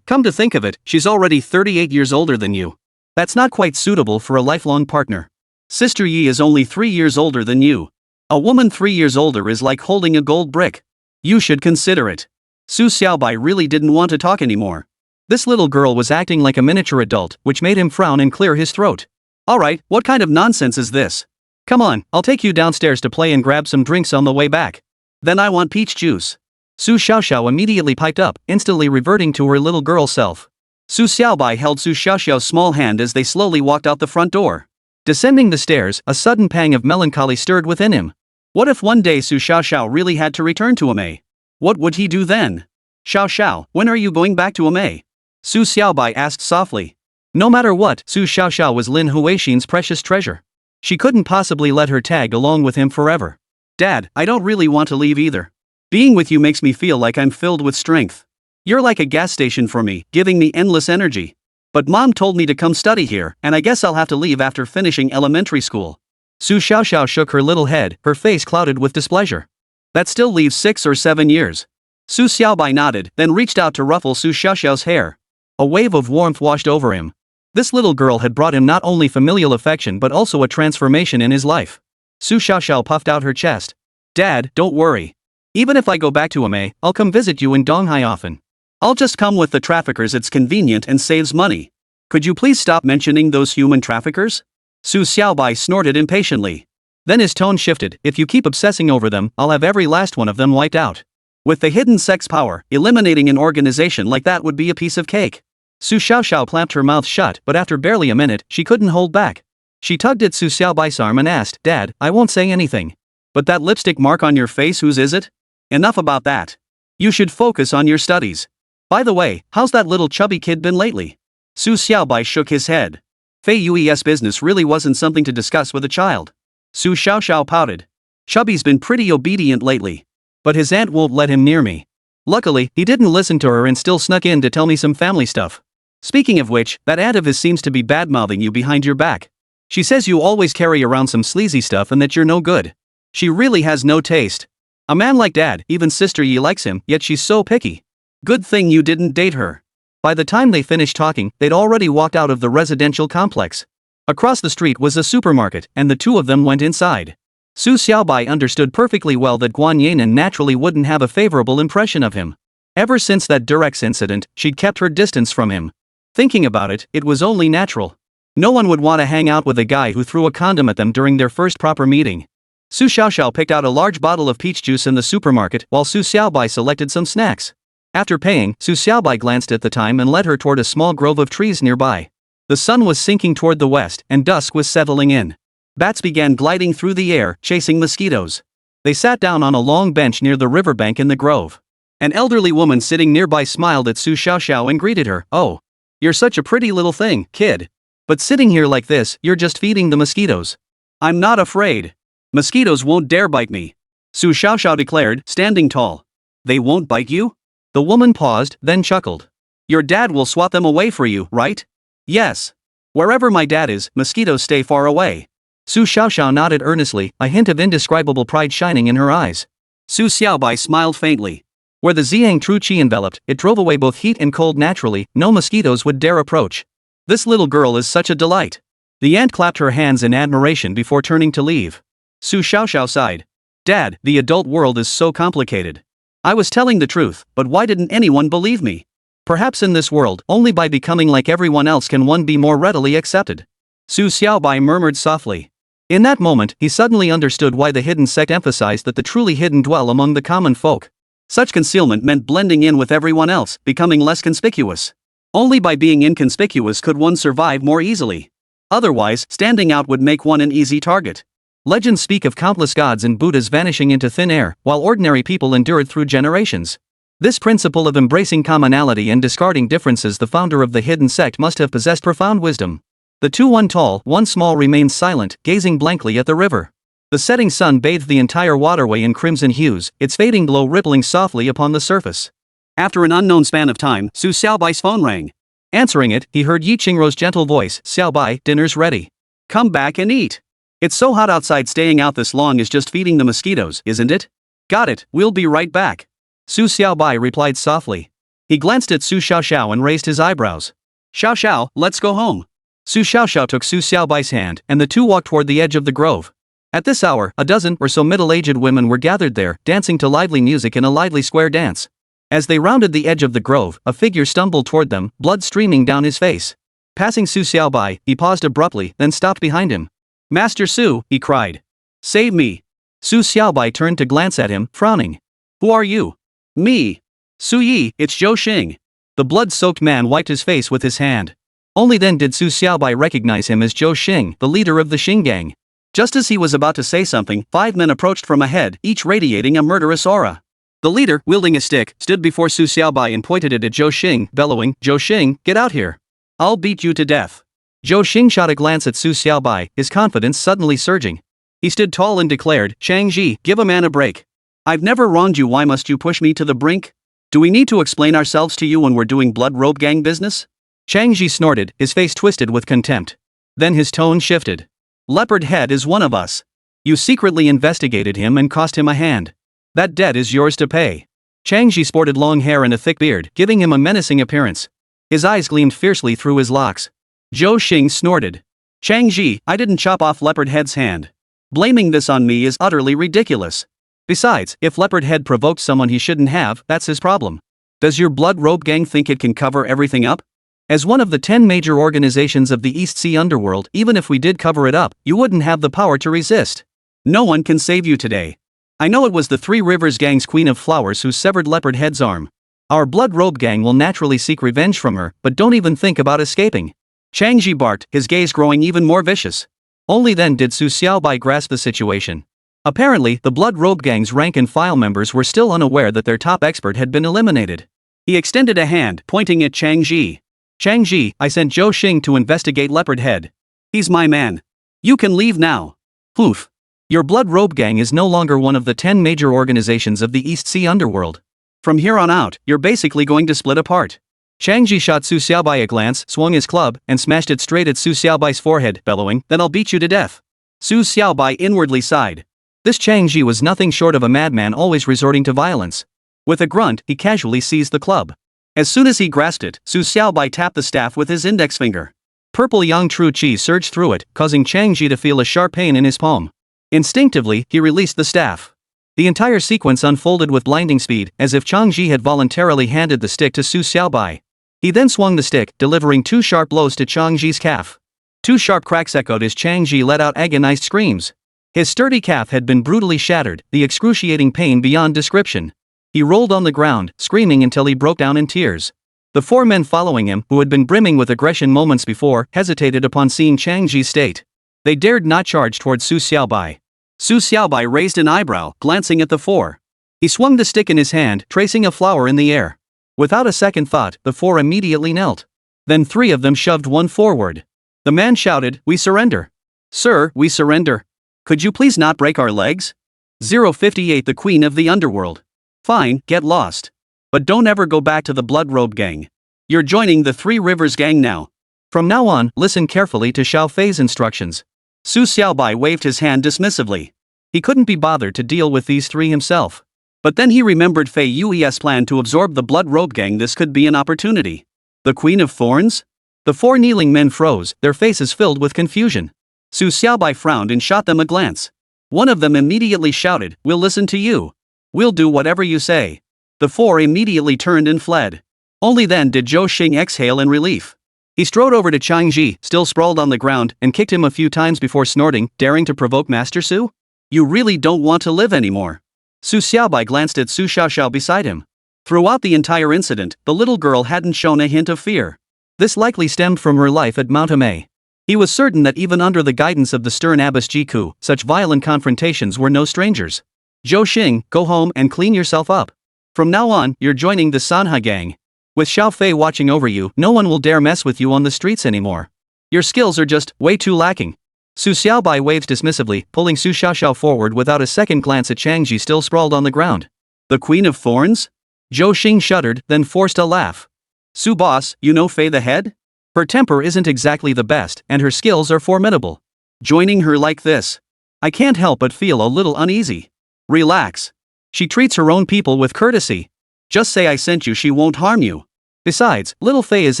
Come to think of it, she's already 38 years older than you. That's not quite suitable for a lifelong partner. Sister Yi is only 3 years older than you. A woman 3 years older is like holding a gold brick. You should consider it. Su Xiaobai really didn't want to talk anymore. This little girl was acting like a miniature adult, which made him frown and clear his throat. Alright, what kind of nonsense is this? Come on, I'll take you downstairs to play and grab some drinks on the way back. Then I want peach juice. Su Xiaoxiao immediately piped up, instantly reverting to her little girl self. Su Xiaobai held Su Xiaoxiao's small hand as they slowly walked out the front door. Descending the stairs, a sudden pang of melancholy stirred within him. What if one day Su Xiaoxiao really had to return to Emei? What would he do then? Xiaoxiao, when are you going back to Emei? Su Xiaobai asked softly. No matter what, Su Xiaoxiao was Lin Huixin's precious treasure. She couldn't possibly let her tag along with him forever. Dad, I don't really want to leave either. Being with you makes me feel like I'm filled with strength. You're like a gas station for me, giving me endless energy. But Mom told me to come study here, and I guess I'll have to leave after finishing elementary school. Su Xiaoxiao shook her little head, her face clouded with displeasure. That still leaves 6 or 7 years. Su Xiaobai nodded, then reached out to ruffle Su Xiaoxiao's hair. A wave of warmth washed over him. This little girl had brought him not only familial affection but also a transformation in his life. Su Xiaoxiao puffed out her chest. Dad, don't worry. Even if I go back to Emei, I'll come visit you in Donghai often. I'll just come with the traffickers, it's convenient and saves money. Could you please stop mentioning those human traffickers? Su Xiaobai snorted impatiently. Then his tone shifted, if you keep obsessing over them, I'll have every last one of them wiped out. With the hidden sect's power, eliminating an organization like that would be a piece of cake. Su Xiaoxiao clamped her mouth shut, but after barely a minute, she couldn't hold back. She tugged at Su Xiaobai's arm and asked, Dad, I won't say anything. But that lipstick mark on your face, whose is it? Enough about that. You should focus on your studies. By the way, how's that little chubby kid been lately? Su Xiaobai shook his head. Fei Yui's business really wasn't something to discuss with a child. Su Xiaoxiao pouted. Chubby's been pretty obedient lately. But his aunt won't let him near me. Luckily, he didn't listen to her and still snuck in to tell me some family stuff. Speaking of which, that aunt of his seems to be bad-mouthing you behind your back. She says you always carry around some sleazy stuff and that you're no good. She really has no taste. A man like Dad, even Sister Yi likes him, yet she's so picky. Good thing you didn't date her. By the time they finished talking, they'd already walked out of the residential complex. Across the street was a supermarket, and the two of them went inside. Su Xiaobai understood perfectly well that Guan Yanan naturally wouldn't have a favorable impression of him. Ever since that Durex incident, she'd kept her distance from him. Thinking about it, it was only natural. No one would want to hang out with a guy who threw a condom at them during their first proper meeting. Su Xiaoxiao picked out a large bottle of peach juice in the supermarket while Su Xiaobai selected some snacks. After paying, Su Xiaobai glanced at the time and led her toward a small grove of trees nearby. The sun was sinking toward the west, and dusk was settling in. Bats began gliding through the air, chasing mosquitoes. They sat down on a long bench near the riverbank in the grove. An elderly woman sitting nearby smiled at Su Xiaoxiao and greeted her. Oh, you're such a pretty little thing, kid. But sitting here like this, you're just feeding the mosquitoes. I'm not afraid. Mosquitoes won't dare bite me. Su Xiaoxiao declared, standing tall. They won't bite you? The woman paused, then chuckled. Your dad will swat them away for you, right? Yes. Wherever my dad is, mosquitoes stay far away. Su Xiaoxiao nodded earnestly, a hint of indescribable pride shining in her eyes. Su Xiaobai smiled faintly. Where the Ziyang True Qi enveloped, it drove away both heat and cold naturally, no mosquitoes would dare approach. This little girl is such a delight. The aunt clapped her hands in admiration before turning to leave. Su Xiaoxiao sighed. Dad, the adult world is so complicated. I was telling the truth, but why didn't anyone believe me? Perhaps in this world, only by becoming like everyone else can one be more readily accepted. Su Xiaobai murmured softly. In that moment, he suddenly understood why the hidden sect emphasized that the truly hidden dwell among the common folk. Such concealment meant blending in with everyone else, becoming less conspicuous. Only by being inconspicuous could one survive more easily. Otherwise, standing out would make one an easy target. Legends speak of countless gods and Buddhas vanishing into thin air, while ordinary people endured through generations. This principle of embracing commonality and discarding differences, the founder of the hidden sect must have possessed profound wisdom. The two, one tall, one small, remained silent, gazing blankly at the river. The setting sun bathed the entire waterway in crimson hues, its fading glow rippling softly upon the surface. After an unknown span of time, Su Xiaobai's phone rang. Answering it, he heard Yi Qingrou's gentle voice, Xiaobai, dinner's ready. Come back and eat. It's so hot outside, staying out this long is just feeding the mosquitoes, isn't it? Got it, we'll be right back. Su Xiaobai replied softly. He glanced at Su Xiaoxiao and raised his eyebrows. Xiao, let's go home. Su Xiaoxiao took Su Xiaobai's hand, and the two walked toward the edge of the grove. At this hour, a dozen or so middle-aged women were gathered there, dancing to lively music in a lively square dance. As they rounded the edge of the grove, a figure stumbled toward them, blood streaming down his face. Passing Su Xiaobai, he paused abruptly, then stopped behind him. Master Su, he cried. Save me. Su Xiaobai turned to glance at him, frowning. Who are you? Me. Su Yi, it's Zhou Xing. The blood-soaked man wiped his face with his hand. Only then did Su Xiaobai recognize him as Zhou Xing, the leader of the Xing gang. Just as he was about to say something, 5 men approached from ahead, each radiating a murderous aura. The leader, wielding a stick, stood before Su Xiaobai and pointed it at Zhou Xing, bellowing, Zhou Xing, get out here. I'll beat you to death. Zhou Xing shot a glance at Su Xiaobai, his confidence suddenly surging. He stood tall and declared, Changji, give a man a break. I've never wronged you, why must you push me to the brink? Do we need to explain ourselves to you when we're doing blood robe gang business? Changji snorted, his face twisted with contempt. Then his tone shifted. Leopard Head is one of us. You secretly investigated him and cost him a hand. That debt is yours to pay. Changji sported long hair and a thick beard, giving him a menacing appearance. His eyes gleamed fiercely through his locks. Zhou Xing snorted. Changji, I didn't chop off Leopard Head's hand. Blaming this on me is utterly ridiculous. Besides, if Leopard Head provoked someone he shouldn't have, that's his problem. Does your blood robe gang think it can cover everything up? As one of the 10 major organizations of the East Sea underworld, even if we did cover it up, you wouldn't have the power to resist. No one can save you today. I know it was the Three Rivers gang's Queen of Flowers who severed Leopard Head's arm. Our blood robe gang will naturally seek revenge from her, but don't even think about escaping. Changji barked, his gaze growing even more vicious. Only then did Su Xiaobai grasp the situation. Apparently, the blood robe gang's rank-and-file members were still unaware that their top expert had been eliminated. He extended a hand, pointing at Changji. Changji, I sent Zhou Xing to investigate Leopard Head. He's my man. You can leave now. Poof. Your blood robe gang is no longer one of the 10 major organizations of the East Sea underworld. From here on out, you're basically going to split apart. Changji shot Su Xiaobai a glance, swung his club, and smashed it straight at Su Xiaobai's forehead, bellowing, then I'll beat you to death. Su Xiaobai inwardly sighed. This Changji was nothing short of a madman, always resorting to violence. With a grunt, he casually seized the club. As soon as he grasped it, Su Xiaobai tapped the staff with his index finger. Purple Ziyang True Qi surged through it, causing Changji to feel a sharp pain in his palm. Instinctively, he released the staff. The entire sequence unfolded with blinding speed, as if Changji had voluntarily handed the stick to Su Xiaobai. He then swung the stick, delivering 2 sharp blows to Changji's calf. 2 sharp cracks echoed as Changji let out agonized screams. His sturdy calf had been brutally shattered, the excruciating pain beyond description. He rolled on the ground, screaming until he broke down in tears. The 4 men following him, who had been brimming with aggression moments before, hesitated upon seeing Changji's state. They dared not charge towards Su Xiaobai. Su Xiaobai raised an eyebrow, glancing at the 4. He swung the stick in his hand, tracing a flower in the air. Without a second thought, the 4 immediately knelt. Then 3 of them shoved one forward. The man shouted, "We surrender." "Sir, we surrender. Could you please not break our legs?" 058 The Queen of the Underworld. Fine, get lost. But don't ever go back to the Blood Robe Gang. You're joining the Three Rivers Gang now. From now on, listen carefully to Xiao Fei's instructions. Su Xiaobai waved his hand dismissively. He couldn't be bothered to deal with these 3 himself. But then he remembered Fei Yue's plan to absorb the Blood Robe Gang. This could be an opportunity. The Queen of Thorns? The 4 kneeling men froze, their faces filled with confusion. Su Xiaobai frowned and shot them a glance. One of them immediately shouted, "We'll listen to you. We'll do whatever you say." The 4 immediately turned and fled. Only then did Zhou Xing exhale in relief. He strode over to Changji, still sprawled on the ground, and kicked him a few times before snorting, daring to provoke Master Su? You really don't want to live anymore. Su Xiaobai glanced at Su Xiaoxiao beside him. Throughout the entire incident, the little girl hadn't shown a hint of fear. This likely stemmed from her life at Mount Emei. He was certain that even under the guidance of the stern Abbess Jiku, such violent confrontations were no strangers. Zhou Xing, go home and clean yourself up. From now on, you're joining the Sanha gang. With Xiao Fei watching over you, no one will dare mess with you on the streets anymore. Your skills are just way too lacking. Su Xiaobai waved dismissively, pulling Su Xiaoxiao forward without a second glance at Changji still sprawled on the ground. The Queen of Thorns? Zhou Xing shuddered, then forced a laugh. Su boss, you know Fei the head? Her temper isn't exactly the best, and her skills are formidable. joining her like this. I can't help but feel a little uneasy. Relax. She treats her own people with courtesy. Just say I sent you, she won't harm you. Besides, little Fei is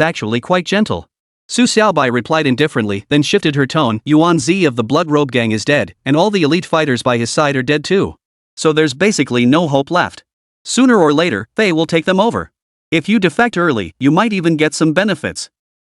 actually quite gentle. Su Xiaobai replied indifferently, then shifted her tone. Yuan Zi of the Blood Robe Gang is dead, and all the elite fighters by his side are dead too. So there's basically no hope left. Sooner or later, Fei will take them over. If you defect early, you might even get some benefits.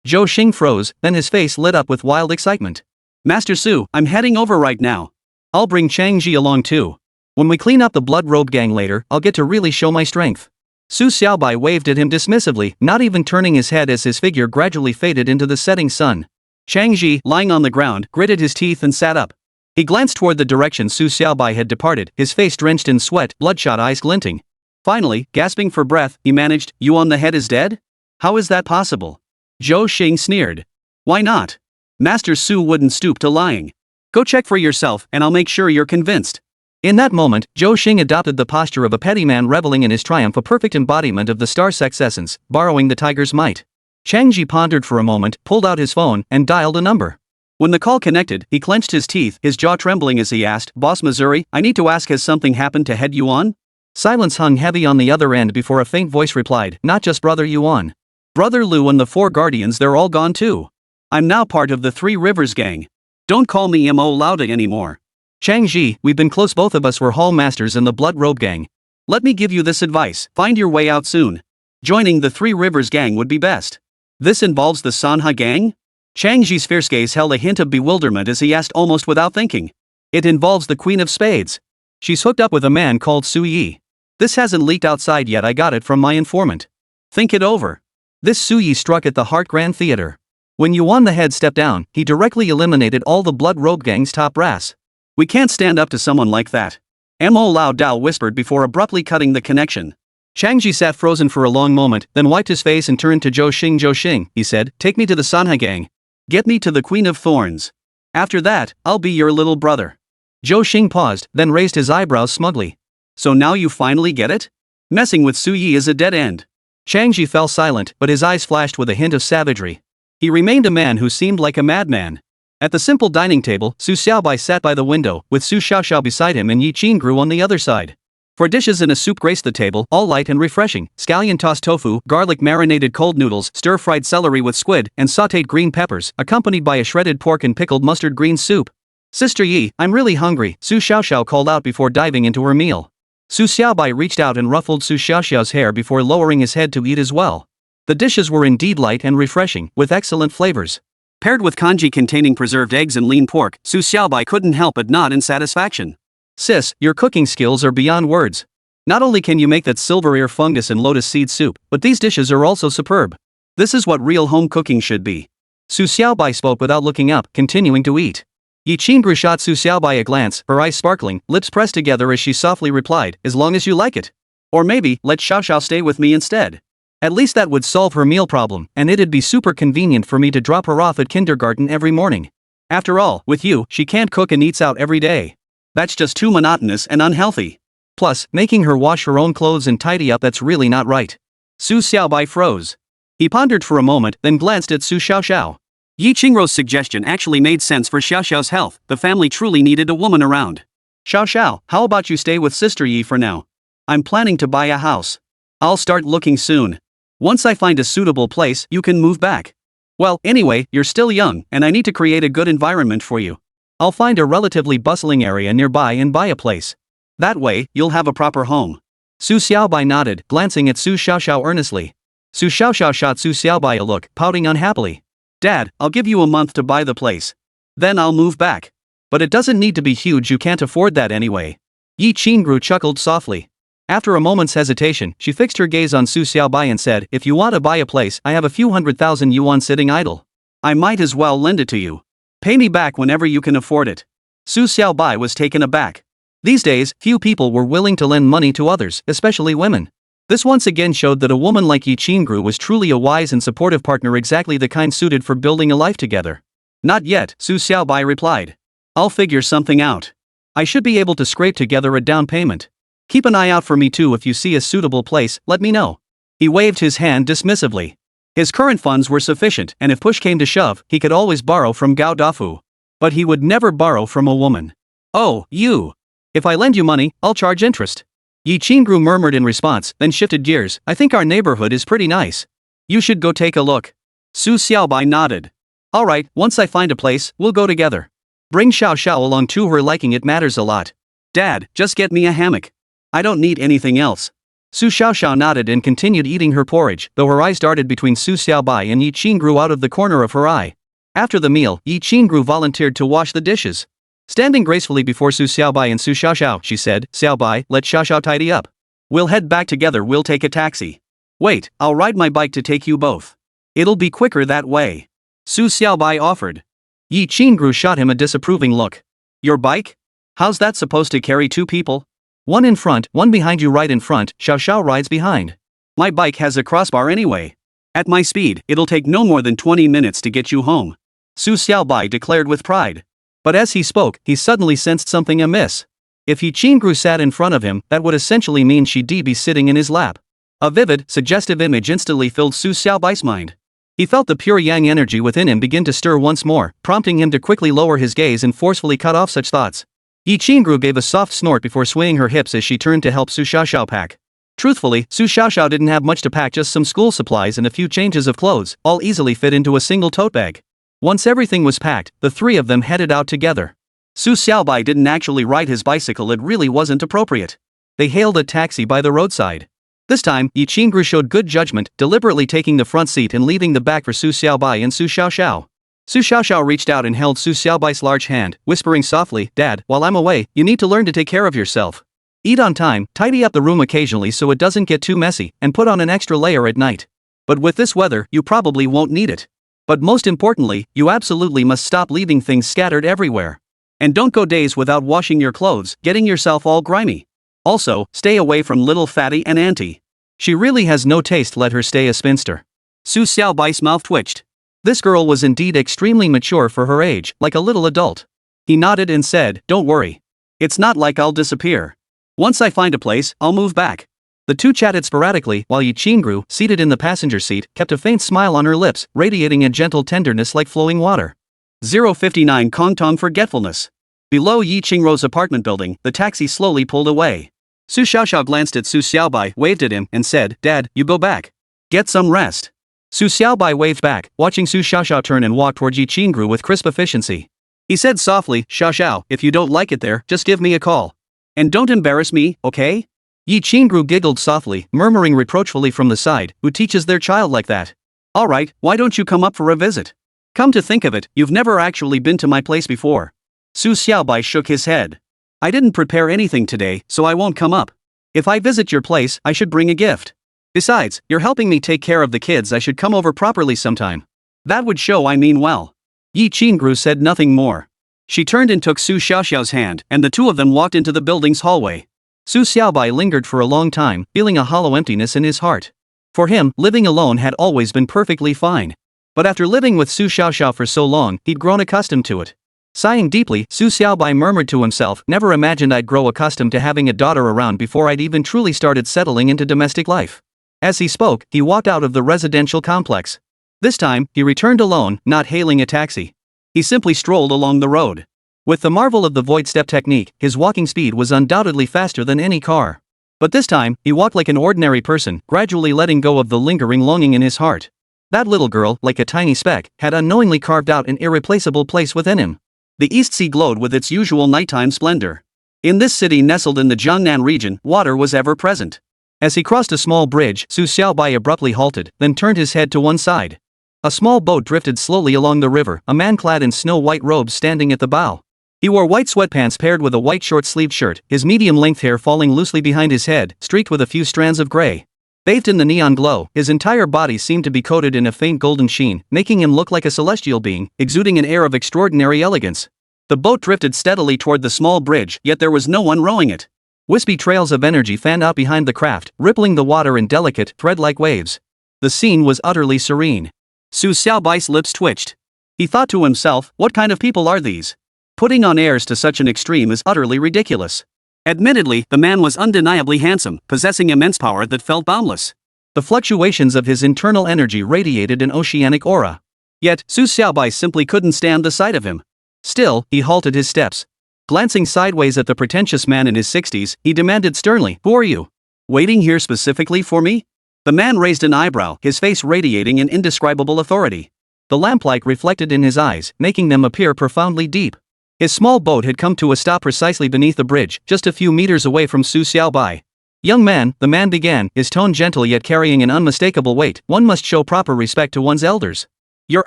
Zhou Xing froze, then his face lit up with wild excitement. Master Su, I'm heading over right now. I'll bring Chang Ji along too. When we clean up the Blood Robe Gang later, I'll get to really show my strength. Su Xiaobai waved at him dismissively, not even turning his head as his figure gradually faded into the setting sun. Chang Ji, lying on the ground, gritted his teeth and sat up. He glanced toward the direction Su Xiaobai had departed, his face drenched in sweat, bloodshot eyes glinting. Finally, gasping for breath, he managed, Yuan the head is dead? How is that possible? Zhou Xing sneered. Why not? Master Su wouldn't stoop to lying. Go check for yourself and I'll make sure you're convinced. In that moment, Zhou Xing adopted the posture of a petty man reveling in his triumph, a perfect embodiment of the star sex essence, borrowing the tiger's might. Chang Ji pondered for a moment, pulled out his phone, and dialed a number. When the call connected, he clenched his teeth, his jaw trembling as he asked, Boss Missouri, I need to ask, has something happened to head Yuan? Silence hung heavy on the other end before a faint voice replied, not just Brother Yuan. Brother Lu and the 4 guardians, they're all gone too. I'm now part of the 3 Rivers gang. Don't call me Mo Lauda anymore. Chang Ji, we've been close, both of us were hall masters in the Blood Robe Gang. Let me give you this advice, find your way out soon. Joining the 3 Rivers Gang would be best. This involves the Sanha Gang? Chang Ji's fierce gaze held a hint of bewilderment as he asked almost without thinking. It involves the Queen of Spades. She's hooked up with a man called Su Yi. This hasn't leaked outside yet, I got it from my informant. Think it over. This Su Yi struck at the Heart Grand Theater. When Yuan the head stepped down, he directly eliminated all the Blood Robe Gang's top brass. We can't stand up to someone like that. Mo Lao Dao whispered before abruptly cutting the connection. Chang Ji sat frozen for a long moment, then wiped his face and turned to Zhou Xing. Zhou Xing, he said, take me to the Sanha Gang. Get me to the Queen of Thorns. After that, I'll be your little brother. Zhou Xing paused, then raised his eyebrows smugly. So now you finally get it? Messing with Su Yi is a dead end. Chang Ji fell silent, but his eyes flashed with a hint of savagery. He remained a man who seemed like a madman. At the simple dining table, Su Xiaobai sat by the window, with Su Xiaoxiao beside him and Huixin grew on the other side. 4 dishes and a soup graced the table, all light and refreshing: scallion tossed tofu, garlic marinated cold noodles, stir-fried celery with squid, and sautéed green peppers, accompanied by a shredded pork and pickled mustard green soup. Sister Yi, I'm really hungry, Su Xiaoxiao called out before diving into her meal. Su Xiaobai reached out and ruffled Su Xiaoxiao's hair before lowering his head to eat as well. The dishes were indeed light and refreshing, with excellent flavors. Paired with congee containing preserved eggs and lean pork, Su Xiaobai couldn't help but nod in satisfaction. Sis, your cooking skills are beyond words. Not only can you make that silver ear fungus and lotus seed soup, but these dishes are also superb. This is what real home cooking should be. Su Xiaobai spoke without looking up, continuing to eat. Huixin shot Su Xiaobai a glance, her eyes sparkling, lips pressed together as she softly replied, as long as you like it. Or maybe, let Xiaoxiao stay with me instead. At least that would solve her meal problem, and it'd be super convenient for me to drop her off at kindergarten every morning. After all, with you, she can't cook and eats out every day. That's just too monotonous and unhealthy. Plus, making her wash her own clothes and tidy up, that's really not right. Su Xiaobai froze. He pondered for a moment, then glanced at Su Xiaoxiao. Yi Qingrou's suggestion actually made sense for Xiaoxiao's health. The family truly needed a woman around. Xiaoxiao, how about you stay with Sister Yi for now? I'm planning to buy a house. I'll start looking soon. Once I find a suitable place, you can move back. Well, anyway, you're still young, and I need to create a good environment for you. I'll find a relatively bustling area nearby and buy a place. That way, you'll have a proper home. Su Xiaobai nodded, glancing at Su Xiaoxiao earnestly. Su Xiaoxiao shot Su Xiaobai a look, pouting unhappily. Dad, I'll give you a month to buy the place. Then I'll move back. But it doesn't need to be huge, you can't afford that anyway. Yi Qingru chuckled softly. After a moment's hesitation, she fixed her gaze on Su Xiaobai and said, if you want to buy a place, I have a few 100,000 yuan sitting idle. I might as well lend it to you. Pay me back whenever you can afford it. Su Xiaobai was taken aback. These days, few people were willing to lend money to others, especially women. This once again showed that a woman like Yi Qingru was truly a wise and supportive partner, exactly the kind suited for building a life together. Not yet, Su Xiaobai replied. I'll figure something out. I should be able to scrape together a down payment. Keep an eye out for me too. If you see a suitable place, let me know. He waved his hand dismissively. His current funds were sufficient, and if push came to shove, he could always borrow from Gao Dafu. But he would never borrow from a woman. Oh, you. If I lend you money, I'll charge interest. Yi Qingru murmured in response, then shifted gears. I think our neighborhood is pretty nice. You should go take a look. Su Xiaobai nodded. Alright, once I find a place, we'll go together. Bring Xiao Xiao along too, her liking it matters a lot. Dad, just get me a hammock. I don't need anything else. Su Xiaoxiao nodded and continued eating her porridge, though her eyes darted between Su Xiaobai and Yi Qingru out of the corner of her eye. After the meal, Yi Qingru volunteered to wash the dishes. Standing gracefully before Su Xiaobai and Su Xiaoxiao, she said, Xiaobai, let Xiaoxiao tidy up. We'll head back together, we'll take a taxi. Wait, I'll ride my bike to take you both. It'll be quicker that way. Su Xiaobai offered. Yi Qingru shot him a disapproving look. Your bike? How's that supposed to carry two people? One in front, one behind you. Right in front, Xiao Xiao rides behind. My bike has a crossbar anyway. At my speed, it'll take no more than 20 minutes to get you home. Su Xiaobai declared with pride. But as he spoke, he suddenly sensed something amiss. If Yi Qingru sat in front of him, that would essentially mean she'd be sitting in his lap. A vivid, suggestive image instantly filled Su Xiaobai's mind. He felt the pure yang energy within him begin to stir once more, prompting him to quickly lower his gaze and forcefully cut off such thoughts. Yi Qingru gave a soft snort before swaying her hips as she turned to help Su Xiaoxiao pack. Truthfully, Su Xiaoxiao didn't have much to pack, just some school supplies and a few changes of clothes, all easily fit into a single tote bag. Once everything was packed, the three of them headed out together. Su Xiaobai didn't actually ride his bicycle, it really wasn't appropriate. They hailed a taxi by the roadside. This time, Yi Qingru showed good judgment, deliberately taking the front seat and leaving the back for Su Xiaobai and Su Xiaoxiao. Su Xiaoxiao reached out and held Su Xiaobai's large hand, whispering softly, Dad, while I'm away, you need to learn to take care of yourself. Eat on time, tidy up the room occasionally so it doesn't get too messy, and put on an extra layer at night. But with this weather, you probably won't need it. But most importantly, you absolutely must stop leaving things scattered everywhere. And don't go days without washing your clothes, getting yourself all grimy. Also, stay away from little fatty and auntie. She really has no taste, let her stay a spinster. Su Xiaobai's mouth twitched. This girl was indeed extremely mature for her age, like a little adult. He nodded and said, Don't worry. It's not like I'll disappear. Once I find a place, I'll move back. The two chatted sporadically while Yi Qingru, seated in the passenger seat, kept a faint smile on her lips, radiating a gentle tenderness like flowing water. 059 Kongtong Forgetfulness. Below Yi Qingru's apartment building, the taxi slowly pulled away. Su Xiaoxiao glanced at Su Xiaobai, waved at him, and said, Dad, you go back. Get some rest. Su Xiaobai waved back, watching Su Xiaoxiao turn and walk toward Yi Qingru with crisp efficiency. He said softly, Xiaoxiao, if you don't like it there, just give me a call. And don't embarrass me, okay? Yi Qingru giggled softly, murmuring reproachfully from the side, who teaches their child like that? Alright, why don't you come up for a visit? Come to think of it, you've never actually been to my place before. Su Xiaobai shook his head. I didn't prepare anything today, so I won't come up. If I visit your place, I should bring a gift. Besides, you're helping me take care of the kids, I should come over properly sometime. That would show I mean well. Yi Qingru said nothing more. She turned and took Su Xiaoxiao's hand, and the two of them walked into the building's hallway. Su Xiaobai lingered for a long time, feeling a hollow emptiness in his heart. For him, living alone had always been perfectly fine. But after living with Su Xiaoxiao for so long, he'd grown accustomed to it. Sighing deeply, Su Xiaobai murmured to himself, Never imagined I'd grow accustomed to having a daughter around before I'd even truly started settling into domestic life. As he spoke, he walked out of the residential complex. This time, he returned alone, not hailing a taxi. He simply strolled along the road. With the marvel of the void step technique, his walking speed was undoubtedly faster than any car. But this time, he walked like an ordinary person, gradually letting go of the lingering longing in his heart. That little girl, like a tiny speck, had unknowingly carved out an irreplaceable place within him. The East Sea glowed with its usual nighttime splendor. In this city nestled in the Jiangnan region, water was ever present. As he crossed a small bridge, Su Xiaobai abruptly halted, then turned his head to one side. A small boat drifted slowly along the river, a man clad in snow-white robes standing at the bow. He wore white sweatpants paired with a white short-sleeved shirt, his medium-length hair falling loosely behind his head, streaked with a few strands of gray. Bathed in the neon glow, his entire body seemed to be coated in a faint golden sheen, making him look like a celestial being, exuding an air of extraordinary elegance. The boat drifted steadily toward the small bridge, yet there was no one rowing it. Wispy trails of energy fanned out behind the craft, rippling the water in delicate, thread-like waves. The scene was utterly serene. Su Xiaobai's lips twitched. He thought to himself, what kind of people are these? Putting on airs to such an extreme is utterly ridiculous. Admittedly, the man was undeniably handsome, possessing immense power that felt boundless. The fluctuations of his internal energy radiated an oceanic aura. Yet, Su Xiaobai simply couldn't stand the sight of him. Still, he halted his steps. Glancing sideways at the pretentious man in his 60s, he demanded sternly, "Who are you? Waiting here specifically for me?" The man raised an eyebrow, his face radiating an indescribable authority. The lamplight reflected in his eyes, making them appear profoundly deep. His small boat had come to a stop precisely beneath the bridge, just a few meters away from Su Xiaobai. "Young man," the man began, his tone gentle yet carrying an unmistakable weight, "one must show proper respect to one's elders. Your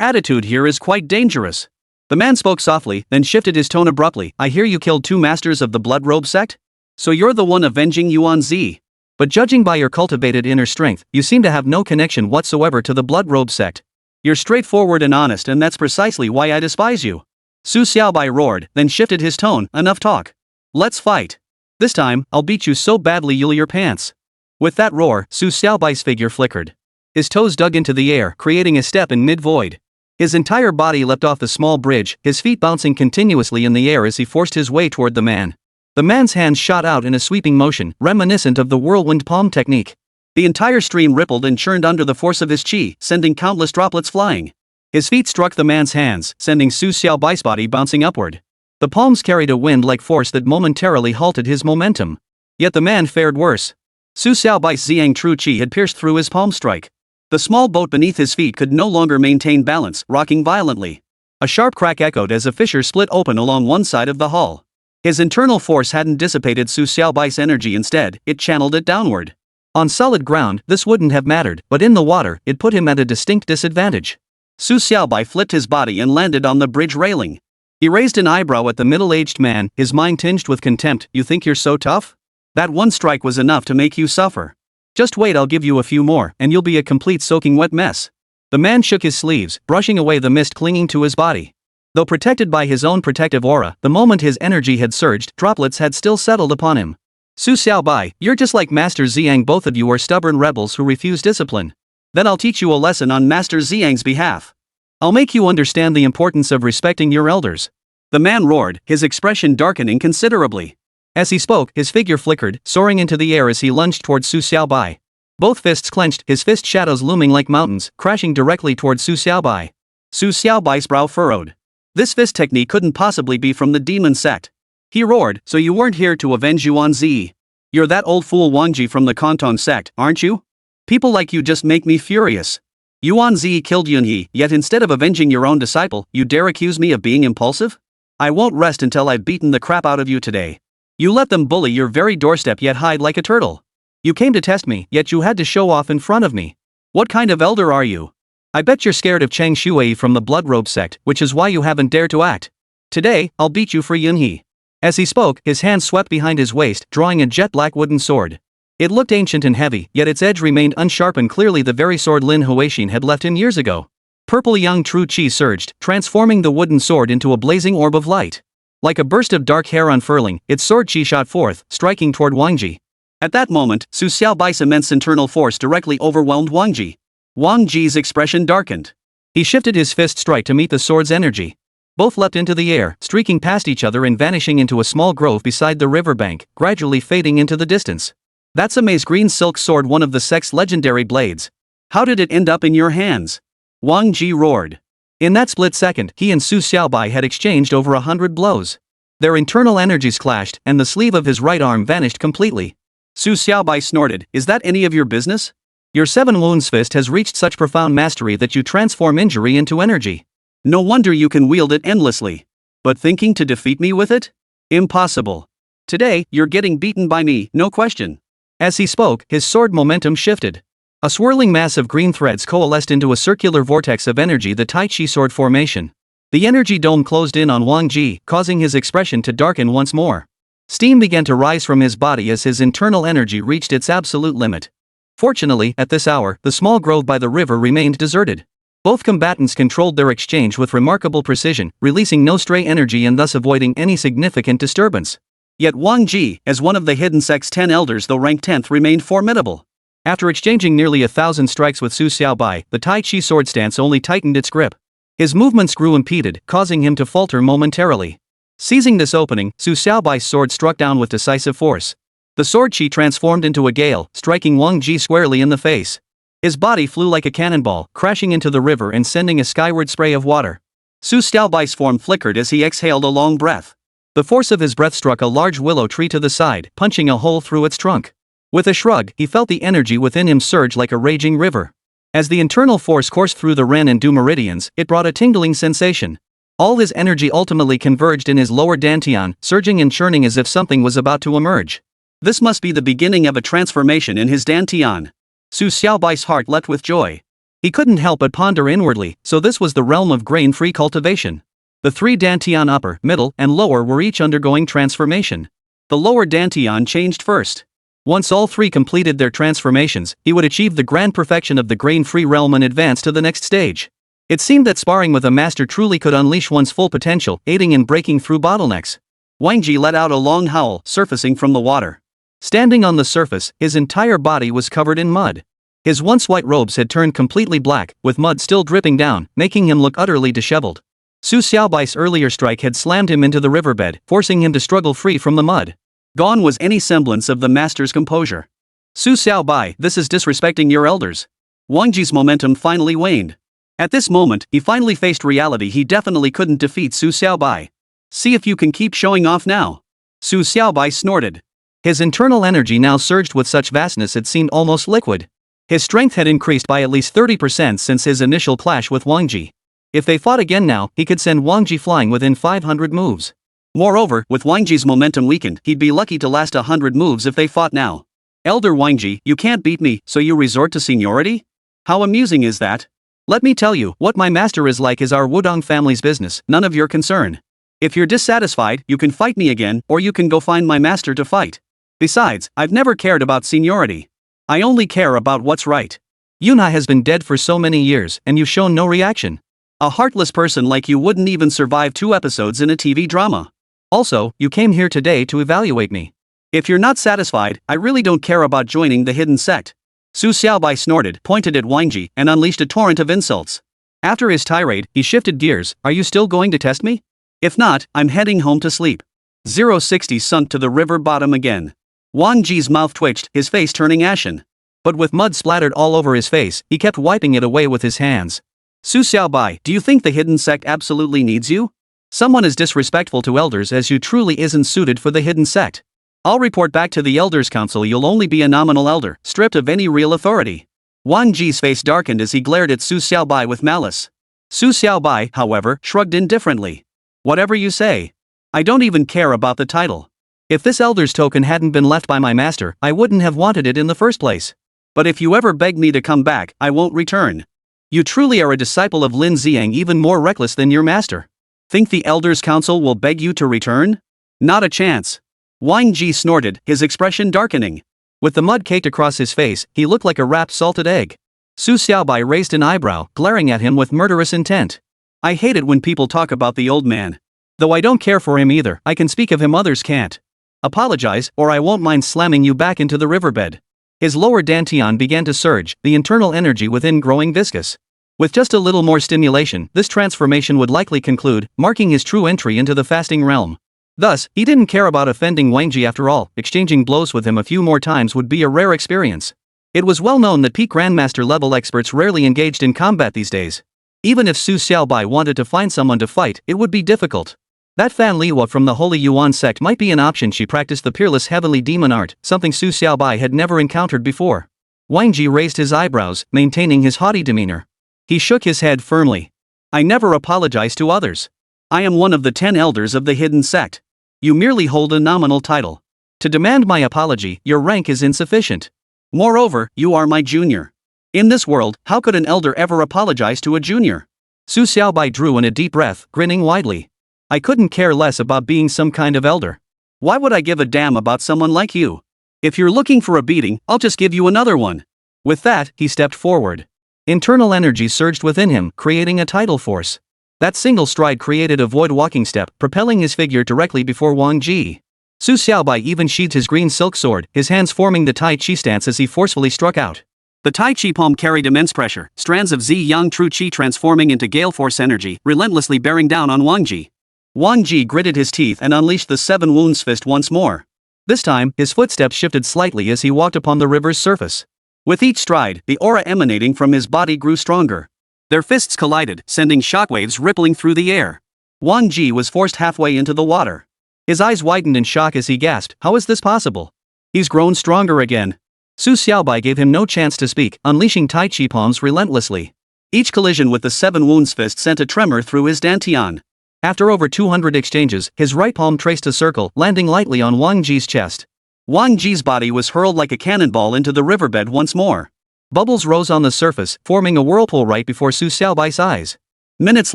attitude here is quite dangerous." The man spoke softly, then shifted his tone abruptly. "I hear you killed 2 masters of the Blood Robe sect? So you're the one avenging Yuan Zi. But judging by your cultivated inner strength, you seem to have no connection whatsoever to the Blood Robe sect. You're straightforward and honest, and that's precisely why I despise you." Su Xiaobai roared, then shifted his tone. "Enough talk. Let's fight. This time, I'll beat you so badly you'll your pants." With that roar, Su Xiaobai's figure flickered. His toes dug into the air, creating a step in mid-void. His entire body leapt off the small bridge, his feet bouncing continuously in the air as he forced his way toward the man. The man's hands shot out in a sweeping motion, reminiscent of the whirlwind palm technique. The entire stream rippled and churned under the force of his qi, sending countless droplets flying. His feet struck the man's hands, sending Su Xiaobai's body bouncing upward. The palms carried a wind-like force that momentarily halted his momentum. Yet the man fared worse. Su Xiaobai's Ziyang True Qi had pierced through his palm strike. The small boat beneath his feet could no longer maintain balance, rocking violently. A sharp crack echoed as a fissure split open along one side of the hull. His internal force hadn't dissipated Su Xiaobai's energy, instead, it channeled it downward. On solid ground, this wouldn't have mattered, but in the water, it put him at a distinct disadvantage. Su Xiaobai flipped his body and landed on the bridge railing. He raised an eyebrow at the middle-aged man, his mind tinged with contempt. "You think you're so tough? That one strike was enough to make you suffer. Just wait, I'll give you a few more, and you'll be a complete soaking wet mess." The man shook his sleeves, brushing away the mist clinging to his body. Though protected by his own protective aura, the moment his energy had surged, droplets had still settled upon him. "Su Xiaobai, you're just like Master Ziyang. Both of you are stubborn rebels who refuse discipline. Then I'll teach you a lesson on Master Ziyang's behalf. I'll make you understand the importance of respecting your elders." The man roared, his expression darkening considerably. As he spoke, his figure flickered, soaring into the air as he lunged towards Su Xiaobai. Both fists clenched, his fist shadows looming like mountains, crashing directly towards Su Xiaobai. Su Xiaobai's brow furrowed. This fist technique couldn't possibly be from the demon sect. He roared, "So you weren't here to avenge Yuan Zi? You're that old fool Wangji from the Kanton sect, aren't you? People like you just make me furious. Yuan Zi killed Yunhe, yet instead of avenging your own disciple, you dare accuse me of being impulsive? I won't rest until I've beaten the crap out of you today. You let them bully your very doorstep yet hide like a turtle. You came to test me, yet you had to show off in front of me. What kind of elder are you? I bet you're scared of Cheng Shuai from the Blood Robe sect, which is why you haven't dared to act. Today, I'll beat you for Yunhe." As he spoke, his hand swept behind his waist, drawing a jet-black wooden sword. It looked ancient and heavy, yet its edge remained unsharpened, clearly the very sword Lin Huixin had left him years ago. Purple Ziyang True Qi surged, transforming the wooden sword into a blazing orb of light. Like a burst of dark hair unfurling, its sword qi shot forth, striking toward Wangji. At that moment, Su Xiaobai's immense internal force directly overwhelmed Wangji. Wangji's expression darkened. He shifted his fist strike to meet the sword's energy. Both leapt into the air, streaking past each other and vanishing into a small grove beside the riverbank, gradually fading into the distance. "That's Emei's green silk sword, one of the sect's legendary blades. How did it end up in your hands?" Wang Ji roared. In that split second, he and Su Xiaobai had exchanged over 100 blows. Their internal energies clashed, and the sleeve of his right arm vanished completely. Su Xiaobai snorted, "Is that any of your business? Your 7 wounds fist has reached such profound mastery that you transform injury into energy. No wonder you can wield it endlessly. But thinking to defeat me with it? Impossible. Today, you're getting beaten by me, no question." As he spoke, his sword momentum shifted. A swirling mass of green threads coalesced into a circular vortex of energy, the Tai Chi sword formation. The energy dome closed in on Wang Ji, causing his expression to darken once more. Steam began to rise from his body as his internal energy reached its absolute limit. Fortunately, at this hour, the small grove by the river remained deserted. Both combatants controlled their exchange with remarkable precision, releasing no stray energy and thus avoiding any significant disturbance. Yet Wang Ji, as one of the hidden sect's 10 elders though ranked 10th, remained formidable. After exchanging nearly 1,000 strikes with Su Xiaobai, the Tai Chi sword stance only tightened its grip. His movements grew impeded, causing him to falter momentarily. Seizing this opening, Su Xiaobai's sword struck down with decisive force. The sword chi transformed into a gale, striking Wang Ji squarely in the face. His body flew like a cannonball, crashing into the river and sending a skyward spray of water. Su Xiaobai's form flickered as he exhaled a long breath. The force of his breath struck a large willow tree to the side, punching a hole through its trunk. With a shrug, he felt the energy within him surge like a raging river. As the internal force coursed through the ren and du meridians, it brought a tingling sensation. All his energy ultimately converged in his lower dantian, surging and churning as if something was about to emerge. This must be the beginning of a transformation in his dantian. Su Xiaobai's heart leapt with joy. He couldn't help but ponder inwardly, so this was the realm of grain-free cultivation. The three dantian upper, middle, and lower were each undergoing transformation. The lower dantian changed first. Once all three completed their transformations, he would achieve the grand perfection of the grain-free realm and advance to the next stage. It seemed that sparring with a master truly could unleash one's full potential, aiding in breaking through bottlenecks. Wang Ji let out a long howl, surfacing from the water. Standing on the surface, his entire body was covered in mud. His once white robes had turned completely black, with mud still dripping down, making him look utterly disheveled. Su Xiaobai's earlier strike had slammed him into the riverbed, forcing him to struggle free from the mud. Gone was any semblance of the master's composure. Su Xiaobai, this is disrespecting your elders. Wang Ji's momentum finally waned. At this moment, he finally faced reality. He definitely couldn't defeat Su Xiaobai. See if you can keep showing off now. Su Xiaobai snorted. His internal energy now surged with such vastness it seemed almost liquid. His strength had increased by at least 30% since his initial clash with Wang Ji. If they fought again now, he could send Wang Ji flying within 500 moves. Moreover, with Wang Ji's momentum weakened, he'd be lucky to last 100 moves if they fought now. Elder Wang Ji, you can't beat me, so you resort to seniority? How amusing is that? Let me tell you, what my master is like is our Wudong family's business, none of your concern. If you're dissatisfied, you can fight me again, or you can go find my master to fight. Besides, I've never cared about seniority. I only care about what's right. Yunha has been dead for so many years, and you've shown no reaction. A heartless person like you wouldn't even survive 2 episodes in a TV drama. Also, you came here today to evaluate me. If you're not satisfied, I really don't care about joining the hidden sect. Su Xiaobai snorted, pointed at Wang Ji, and unleashed a torrent of insults. After his tirade, he shifted gears. Are you still going to test me? If not, I'm heading home to sleep. 060 sunk to the river bottom again. Wang Ji's mouth twitched, his face turning ashen. But with mud splattered all over his face, he kept wiping it away with his hands. Su Xiaobai, do you think the hidden sect absolutely needs you? Someone as disrespectful to elders as you truly isn't suited for the hidden sect. I'll report back to the Elders Council. You'll only be a nominal elder, stripped of any real authority. Wang Ji's face darkened as he glared at Su Xiaobai with malice. Su Xiaobai, however, shrugged indifferently. Whatever you say. I don't even care about the title. If this elder's token hadn't been left by my master, I wouldn't have wanted it in the first place. But if you ever beg me to come back, I won't return. You truly are a disciple of Lin Ziyang, even more reckless than your master. Think the Elders Council will beg you to return? Not a chance. Wang Ji snorted, his expression darkening. With the mud caked across his face, he looked like a wrapped salted egg. Su Xiaobai raised an eyebrow, glaring at him with murderous intent. I hate it when people talk about the old man. Though I don't care for him either, I can speak of him, others can't. Apologize, or I won't mind slamming you back into the riverbed. His lower dantian began to surge, the internal energy within growing viscous. With just a little more stimulation, this transformation would likely conclude, marking his true entry into the fasting realm. Thus, he didn't care about offending Wang Ji after all. Exchanging blows with him a few more times would be a rare experience. It was well known that peak Grandmaster level experts rarely engaged in combat these days. Even if Su Xiaobai wanted to find someone to fight, it would be difficult. That Fan Liwa from the Holy Yuan sect might be an option. She practiced the peerless heavenly demon art, something Su Xiaobai had never encountered before. Wang Ji raised his eyebrows, maintaining his haughty demeanor. He shook his head firmly. I never apologize to others. I am one of the 10 elders of the hidden sect. You merely hold a nominal title. To demand my apology, your rank is insufficient. Moreover, you are my junior. In this world, how could an elder ever apologize to a junior? Su Xiaobai drew in a deep breath, grinning widely. I couldn't care less about being some kind of elder. Why would I give a damn about someone like you? If you're looking for a beating, I'll just give you another one. With that, he stepped forward. Internal energy surged within him, creating a tidal force. That single stride created a void walking step, propelling his figure directly before Wang Ji. Su Xiaobai even sheathed his green silk sword, his hands forming the Tai Chi stance as he forcefully struck out. The Tai Chi palm carried immense pressure, strands of Ziyang True Qi transforming into gale force energy, relentlessly bearing down on Wang Ji. Wang Ji gritted his teeth and unleashed the 7 wounds fist once more. This time, his footsteps shifted slightly as he walked upon the river's surface. With each stride, the aura emanating from his body grew stronger. Their fists collided, sending shockwaves rippling through the air. Wang Ji was forced halfway into the water. His eyes widened in shock as he gasped, "How is this possible? He's grown stronger again." Su Xiaobai gave him no chance to speak, unleashing Tai Chi palms relentlessly. Each collision with the 7 wounds fist sent a tremor through his dantian. After over 200 exchanges, his right palm traced a circle, landing lightly on Wang Ji's chest. Wang Ji's body was hurled like a cannonball into the riverbed once more. Bubbles rose on the surface, forming a whirlpool right before Su Xiaobai's eyes. Minutes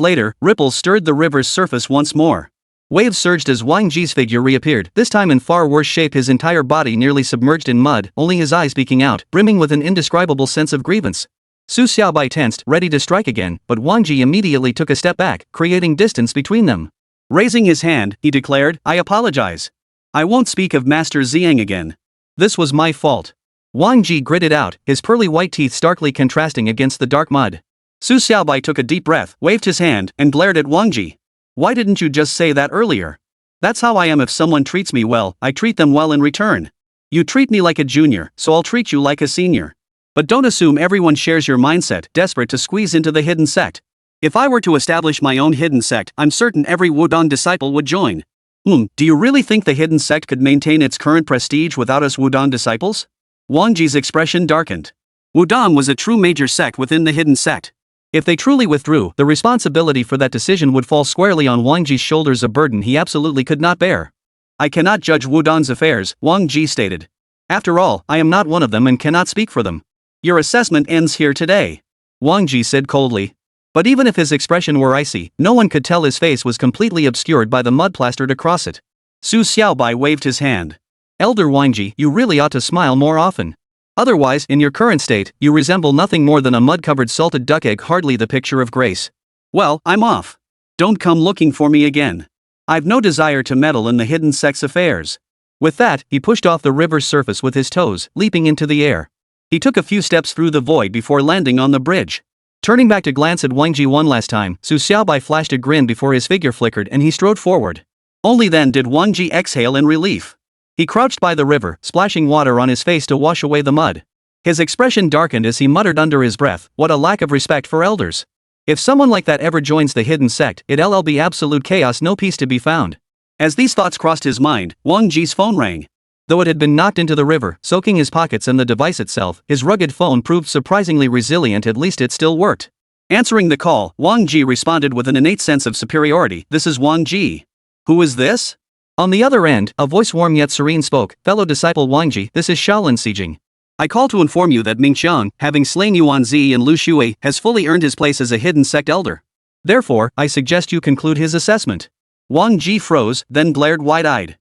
later, ripples stirred the river's surface once more. Waves surged as Wang Ji's figure reappeared, this time in far worse shape, his entire body nearly submerged in mud, only his eyes peeking out, brimming with an indescribable sense of grievance. Su Xiaobai tensed, ready to strike again, but Wang Ji immediately took a step back, creating distance between them. Raising his hand, he declared, "I apologize. I won't speak of Master Ziyang again. This was my fault." Wang Ji gritted out, his pearly white teeth starkly contrasting against the dark mud. Su Xiaobai took a deep breath, waved his hand, and glared at Wang Ji. "Why didn't you just say that earlier? That's how I am. If someone treats me well, I treat them well in return. You treat me like a junior, so I'll treat you like a senior. But don't assume everyone shares your mindset, desperate to squeeze into the hidden sect. If I were to establish my own hidden sect, I'm certain every Wudong disciple would join. Do you really think the hidden sect could maintain its current prestige without us Wudong disciples?" Wang Ji's expression darkened. Wudong was a true major sect within the hidden sect. If they truly withdrew, the responsibility for that decision would fall squarely on Wang Ji's shoulders, a burden he absolutely could not bear. "I cannot judge Wudong's affairs," Wang Ji stated. "After all, I am not one of them and cannot speak for them. Your assessment ends here today," Wang Ji said coldly. But even if his expression were icy, no one could tell his face was completely obscured by the mud plastered across it. Su Xiaobai waved his hand. "Elder Wang Ji, you really ought to smile more often. Otherwise, in your current state, you resemble nothing more than a mud-covered salted duck egg, hardly the picture of grace. Well, I'm off. Don't come looking for me again. I've no desire to meddle in the hidden sect's affairs." With that, he pushed off the river's surface with his toes, leaping into the air. He took a few steps through the void before landing on the bridge. Turning back to glance at Wang Ji one last time, Su Xiaobai flashed a grin before his figure flickered and he strode forward. Only then did Wang Ji exhale in relief. He crouched by the river, splashing water on his face to wash away the mud. His expression darkened as he muttered under his breath, "What a lack of respect for elders. If someone like that ever joins the hidden sect, it'll be absolute chaos, no peace to be found." As these thoughts crossed his mind, Wang Ji's phone rang. Though it had been knocked into the river, soaking his pockets and the device itself, his rugged phone proved surprisingly resilient. At least it still worked. Answering the call, Wang Ji responded with an innate sense of superiority, "This is Wang Ji. Who is this?" On the other end, a voice warm yet serene spoke, "Fellow disciple Wang Ji, this is Shaolin Sijing. I call to inform you that Ming Xiang, having slain Yuan Zi and Lu Shui, has fully earned his place as a hidden sect elder. Therefore, I suggest you conclude his assessment." Wang Ji froze, then glared wide-eyed.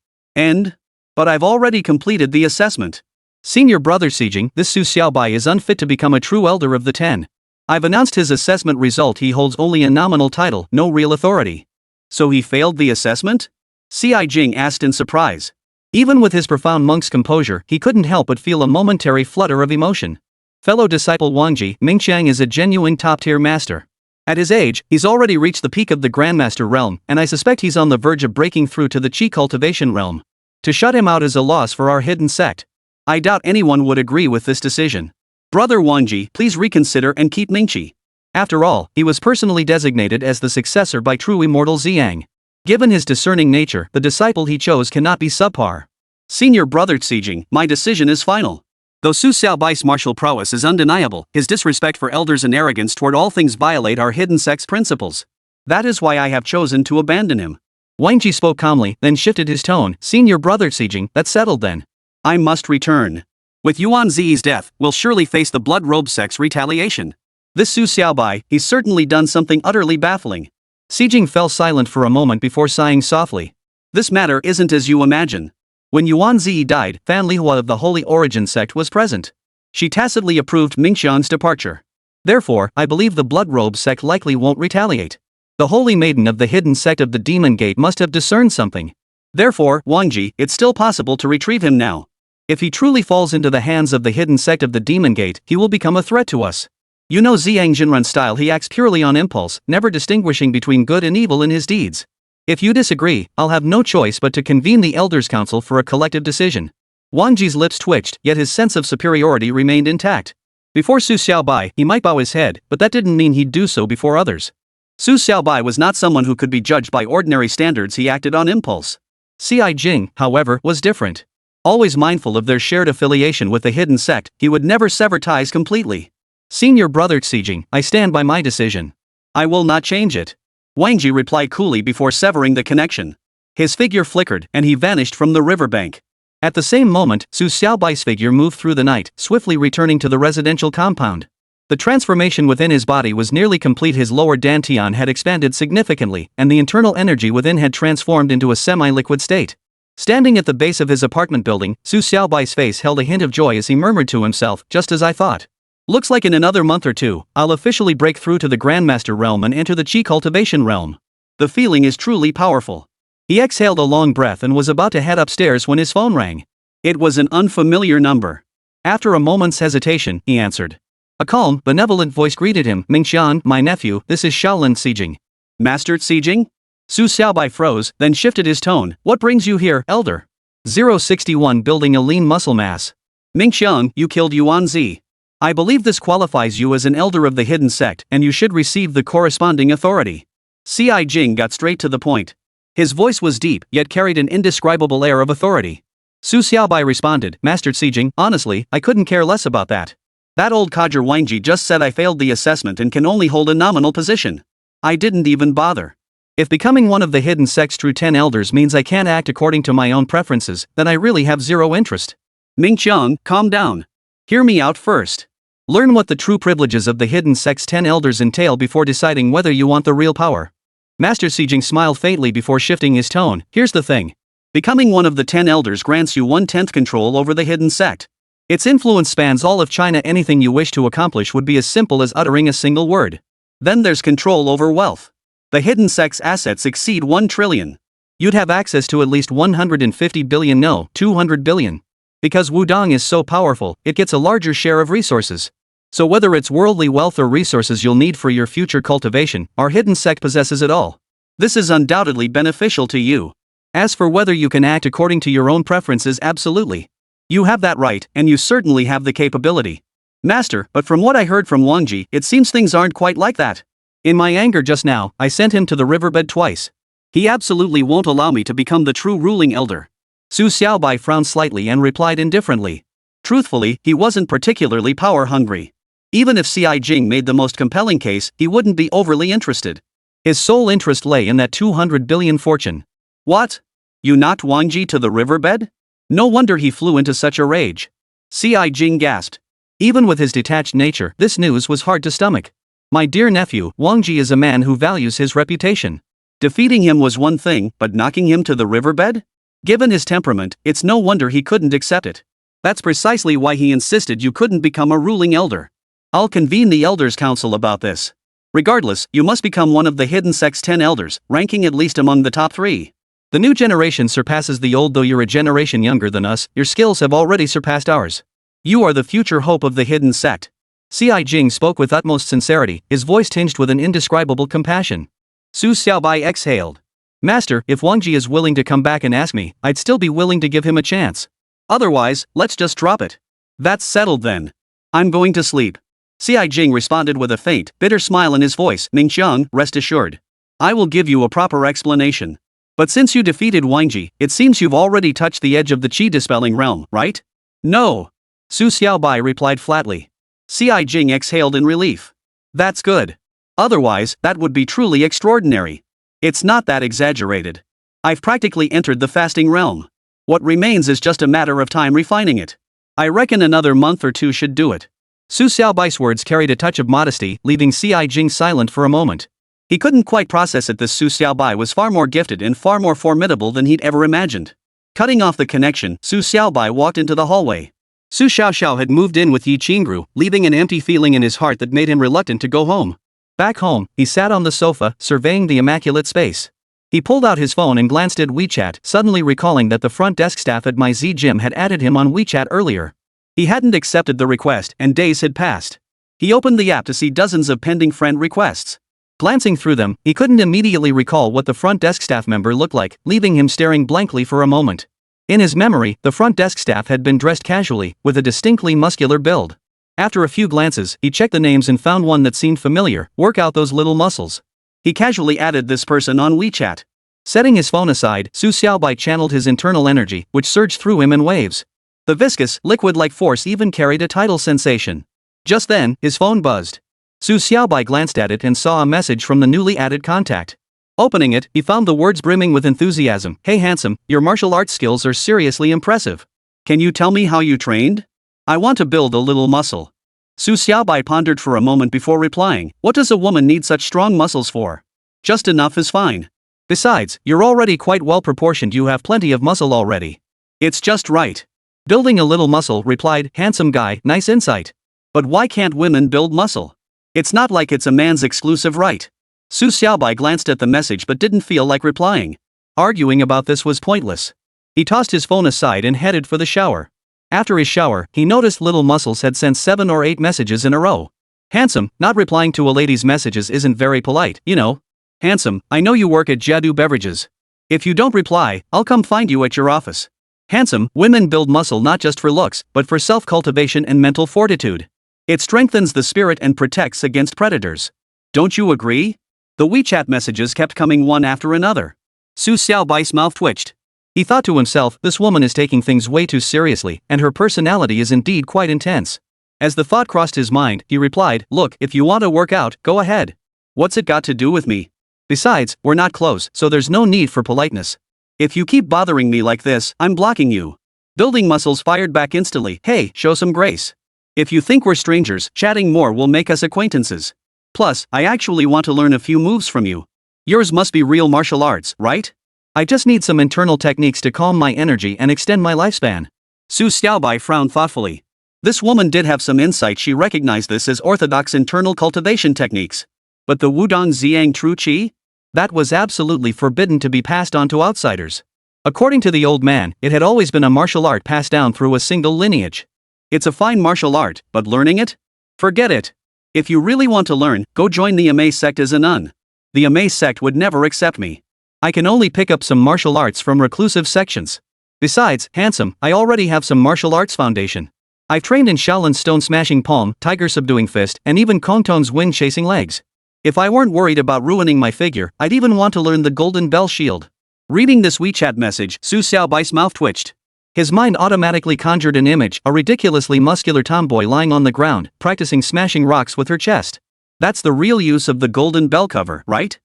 But I've already completed the assessment. Senior brother Sijing, this Su Xiaobai is unfit to become a true elder of the 10. I've announced his assessment result. He holds only a nominal title, no real authority. So he failed the assessment? Ci Jing asked in surprise. Even with his profound monk's composure, he couldn't help but feel a momentary flutter of emotion. Fellow disciple Wang Ji, Mingqiang is a genuine top-tier master. At his age, he's already reached the peak of the Grandmaster realm, and I suspect he's on the verge of breaking through to the Qi cultivation realm. To shut him out is a loss for our hidden sect. I doubt anyone would agree with this decision. Brother Wang Ji, please reconsider and keep Mingqi. After all, he was personally designated as the successor by true immortal Ziyang. Given his discerning nature, the disciple he chose cannot be subpar. Senior brother Sijing, my decision is final. Though Su Xiaobai's martial prowess is undeniable, his disrespect for elders and arrogance toward all things violate our hidden sect's principles. That is why I have chosen to abandon him. Wang Ji spoke calmly, then shifted his tone. Senior brother Sijing, that's settled then. I must return. With Yuan Zi's death, we'll surely face the blood robe sect's retaliation. This Su Xiaobai, he's certainly done something utterly baffling. Sijing fell silent for a moment before sighing softly. This matter isn't as you imagine. When Yuan Zi died, Fan Lihua of the Holy Origin sect was present. She tacitly approved Mingqiang's departure. Therefore, I believe the Blood Robe sect likely won't retaliate. The Holy Maiden of the hidden sect of the Demon Gate must have discerned something. Therefore, Wang Ji, it's still possible to retrieve him now. If he truly falls into the hands of the hidden sect of the Demon Gate, he will become a threat to us. You know Ziyang Jinrun's style, he acts purely on impulse, never distinguishing between good and evil in his deeds. If you disagree, I'll have no choice but to convene the Elders' Council for a collective decision. Wang Ji's lips twitched, yet his sense of superiority remained intact. Before Su Xiaobai, he might bow his head, but that didn't mean he'd do so before others. Su Xiaobai was not someone who could be judged by ordinary standards. He acted on impulse. Cai Jing, however, was different. Always mindful of their shared affiliation with the hidden sect, he would never sever ties completely. Senior brother Xijing, I stand by my decision. I will not change it. Wang Ji replied coolly before severing the connection. His figure flickered, and he vanished from the riverbank. At the same moment, Su Xiaobai's figure moved through the night, swiftly returning to the residential compound. The transformation within his body was nearly complete. His lower dantian had expanded significantly, and the internal energy within had transformed into a semi-liquid state. Standing at the base of his apartment building, Su Xiaobai's face held a hint of joy as he murmured to himself, just as I thought. Looks like in another month or two, I'll officially break through to the Grandmaster realm and enter the Qi cultivation realm. The feeling is truly powerful. He exhaled a long breath and was about to head upstairs when his phone rang. It was an unfamiliar number. After a moment's hesitation, he answered. A calm, benevolent voice greeted him. Mingxian, my nephew, this is Shaolin Xijing. Master Xijing? Su Xiaobai froze, then shifted his tone. What brings you here, elder? 061 building a lean muscle mass. Mingxian, you killed Yuan Zi. I believe this qualifies you as an elder of the hidden sect, and you should receive the corresponding authority. Cai Jing got straight to the point. His voice was deep, yet carried an indescribable air of authority. Su Xiaobai responded, Master Xijing, honestly, I couldn't care less about that. That old codger Wang Ji just said I failed the assessment and can only hold a nominal position. I didn't even bother. If becoming one of the hidden sect's true 10 elders means I can't act according to my own preferences, then I really have zero interest. Mingqiang, calm down. Hear me out first. Learn what the true privileges of the hidden sect's 10 elders entail before deciding whether you want the real power. Master Xijing smiled faintly before shifting his tone. Here's the thing. Becoming one of the 10 elders grants you 1/10 control over the hidden sect. Its influence spans all of China. Anything you wish to accomplish would be as simple as uttering a single word. Then there's control over wealth. The hidden sect's assets exceed 1 trillion. You'd have access to at least 150 billion, no, 200 billion. Because Wudong is so powerful, it gets a larger share of resources. So whether it's worldly wealth or resources you'll need for your future cultivation, our hidden sect possesses it all. This is undoubtedly beneficial to you. As for whether you can act according to your own preferences, absolutely. You have that right, and you certainly have the capability. Master, but from what I heard from Wang Ji, it seems things aren't quite like that. In my anger just now, I sent him to the riverbed twice. He absolutely won't allow me to become the true ruling elder. Su Xiaobai frowned slightly and replied indifferently. Truthfully, he wasn't particularly power-hungry. Even if Cai Jing made the most compelling case, he wouldn't be overly interested. His sole interest lay in that 200 billion fortune. What? You knocked Wang Ji to the riverbed? No wonder he flew into such a rage. Cai Jing gasped. Even with his detached nature, this news was hard to stomach. My dear nephew, Wang Ji is a man who values his reputation. Defeating him was one thing, but knocking him to the riverbed? Given his temperament, it's no wonder he couldn't accept it. That's precisely why he insisted you couldn't become a ruling elder. I'll convene the Elders' Council about this. Regardless, you must become one of the hidden sect's 10 elders, ranking at least among the top 3. The new generation surpasses the old. Though you're a generation younger than us, your skills have already surpassed ours. You are the future hope of the hidden sect. Cai Jing spoke with utmost sincerity, his voice tinged with an indescribable compassion. Su Xiaobai exhaled. Master, if Wang Ji is willing to come back and ask me, I'd still be willing to give him a chance. Otherwise, let's just drop it. That's settled then. I'm going to sleep. Cai Jing responded with a faint, bitter smile in his voice. Mingqiang, rest assured. I will give you a proper explanation. But since you defeated Wang Ji, it seems you've already touched the edge of the Qi dispelling realm, right? No. Su Xiaobai replied flatly. Cai Jing exhaled in relief. That's good. Otherwise, that would be truly extraordinary. It's not that exaggerated. I've practically entered the fasting realm. What remains is just a matter of time refining it. I reckon another month or two should do it. Su Xiaobai's words carried a touch of modesty, leaving Cai Jing silent for a moment. He couldn't quite process it. This Su Xiaobai was far more gifted and far more formidable than he'd ever imagined. Cutting off the connection, Su Xiaobai walked into the hallway. Su Xiaoxiao had moved in with Yi Qingru, leaving an empty feeling in his heart that made him reluctant to go home. Back home, he sat on the sofa, surveying the immaculate space. He pulled out his phone and glanced at WeChat, suddenly recalling that the front desk staff at My Z Gym had added him on WeChat earlier. He hadn't accepted the request, and days had passed. He opened the app to see dozens of pending friend requests. Glancing through them, he couldn't immediately recall what the front desk staff member looked like, leaving him staring blankly for a moment. In his memory, the front desk staff had been dressed casually, with a distinctly muscular build. After a few glances, he checked the names and found one that seemed familiar. Work out those little muscles. He casually added this person on WeChat. Setting his phone aside, Su Xiaobai channeled his internal energy, which surged through him in waves. The viscous, liquid-like force even carried a tidal sensation. Just then, his phone buzzed. Su Xiaobai glanced at it and saw a message from the newly added contact. Opening it, he found the words brimming with enthusiasm. Hey handsome, your martial arts skills are seriously impressive. Can you tell me how you trained? I want to build a little muscle. Su Xiaobai pondered for a moment before replying. What does a woman need such strong muscles for? Just enough is fine. Besides, you're already quite well proportioned, you have plenty of muscle already. It's just right. Building a little muscle, replied, handsome guy, nice insight. But why can't women build muscle? It's not like it's a man's exclusive right. Su Xiaobai glanced at the message but didn't feel like replying. Arguing about this was pointless. He tossed his phone aside and headed for the shower. After his shower, he noticed Little Muscles had sent 7 or 8 messages in a row. Handsome, not replying to a lady's messages isn't very polite, you know. Handsome, I know you work at Jadu Beverages. If you don't reply, I'll come find you at your office. Handsome, women build muscle not just for looks, but for self-cultivation and mental fortitude. It strengthens the spirit and protects against predators. Don't you agree? The WeChat messages kept coming one after another. Su Xiaobai's mouth twitched. He thought to himself, this woman is taking things way too seriously, and her personality is indeed quite intense. As the thought crossed his mind, he replied, look, if you want to work out, go ahead. What's it got to do with me? Besides, we're not close, so there's no need for politeness. If you keep bothering me like this, I'm blocking you. Building Muscles fired back instantly. Hey, show some grace. If you think we're strangers, chatting more will make us acquaintances. Plus, I actually want to learn a few moves from you. Yours must be real martial arts, right? I just need some internal techniques to calm my energy and extend my lifespan. Su Xiaobai frowned thoughtfully. This woman did have some insight. She recognized this as orthodox internal cultivation techniques. But the Wudong Ziyang True Qi? That was absolutely forbidden to be passed on to outsiders. According to the old man, it had always been a martial art passed down through a single lineage. It's a fine martial art, but learning it? Forget it. If you really want to learn, go join the Emei Sect as a nun. The Emei Sect would never accept me. I can only pick up some martial arts from reclusive sections. Besides, handsome, I already have some martial arts foundation. I've trained in Shaolin's stone smashing palm, tiger subduing fist, and even Kongtong's wind chasing legs. If I weren't worried about ruining my figure, I'd even want to learn the golden bell shield. Reading this WeChat message, Su Xiaobai's mouth twitched. His mind automatically conjured an image, a ridiculously muscular tomboy lying on the ground, practicing smashing rocks with her chest. That's the real use of the golden bell cover, right?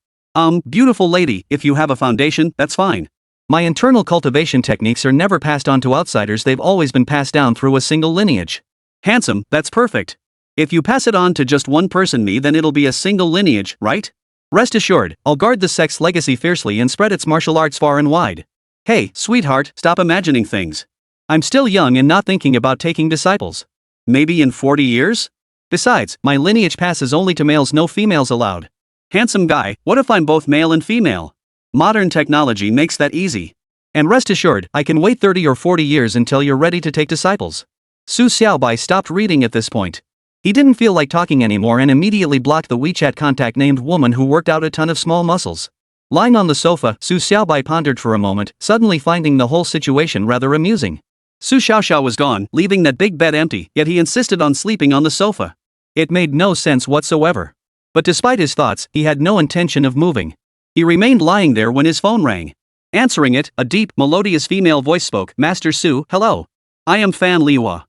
Beautiful lady, if you have a foundation, that's fine. My internal cultivation techniques are never passed on to outsiders, they've always been passed down through a single lineage. Handsome, that's perfect. If you pass it on to just one person, me, then it'll be a single lineage, right? Rest assured, I'll guard the sect's legacy fiercely and spread its martial arts far and wide. Hey, sweetheart, stop imagining things. I'm still young and not thinking about taking disciples. Maybe in 40 years? Besides, my lineage passes only to males, no females allowed. Handsome guy, what if I'm both male and female? Modern technology makes that easy. And rest assured, I can wait 30 or 40 years until you're ready to take disciples. Su Xiaobai stopped reading at this point. He didn't feel like talking anymore and immediately blocked the WeChat contact named woman who worked out a ton of small muscles. Lying on the sofa, Su Xiaobai pondered for a moment, suddenly finding the whole situation rather amusing. Su Xiaoxiao was gone, leaving that big bed empty, yet he insisted on sleeping on the sofa. It made no sense whatsoever. But despite his thoughts, he had no intention of moving. He remained lying there when his phone rang. Answering it, a deep, melodious female voice spoke. Master Su, hello. I am Fan Liwa.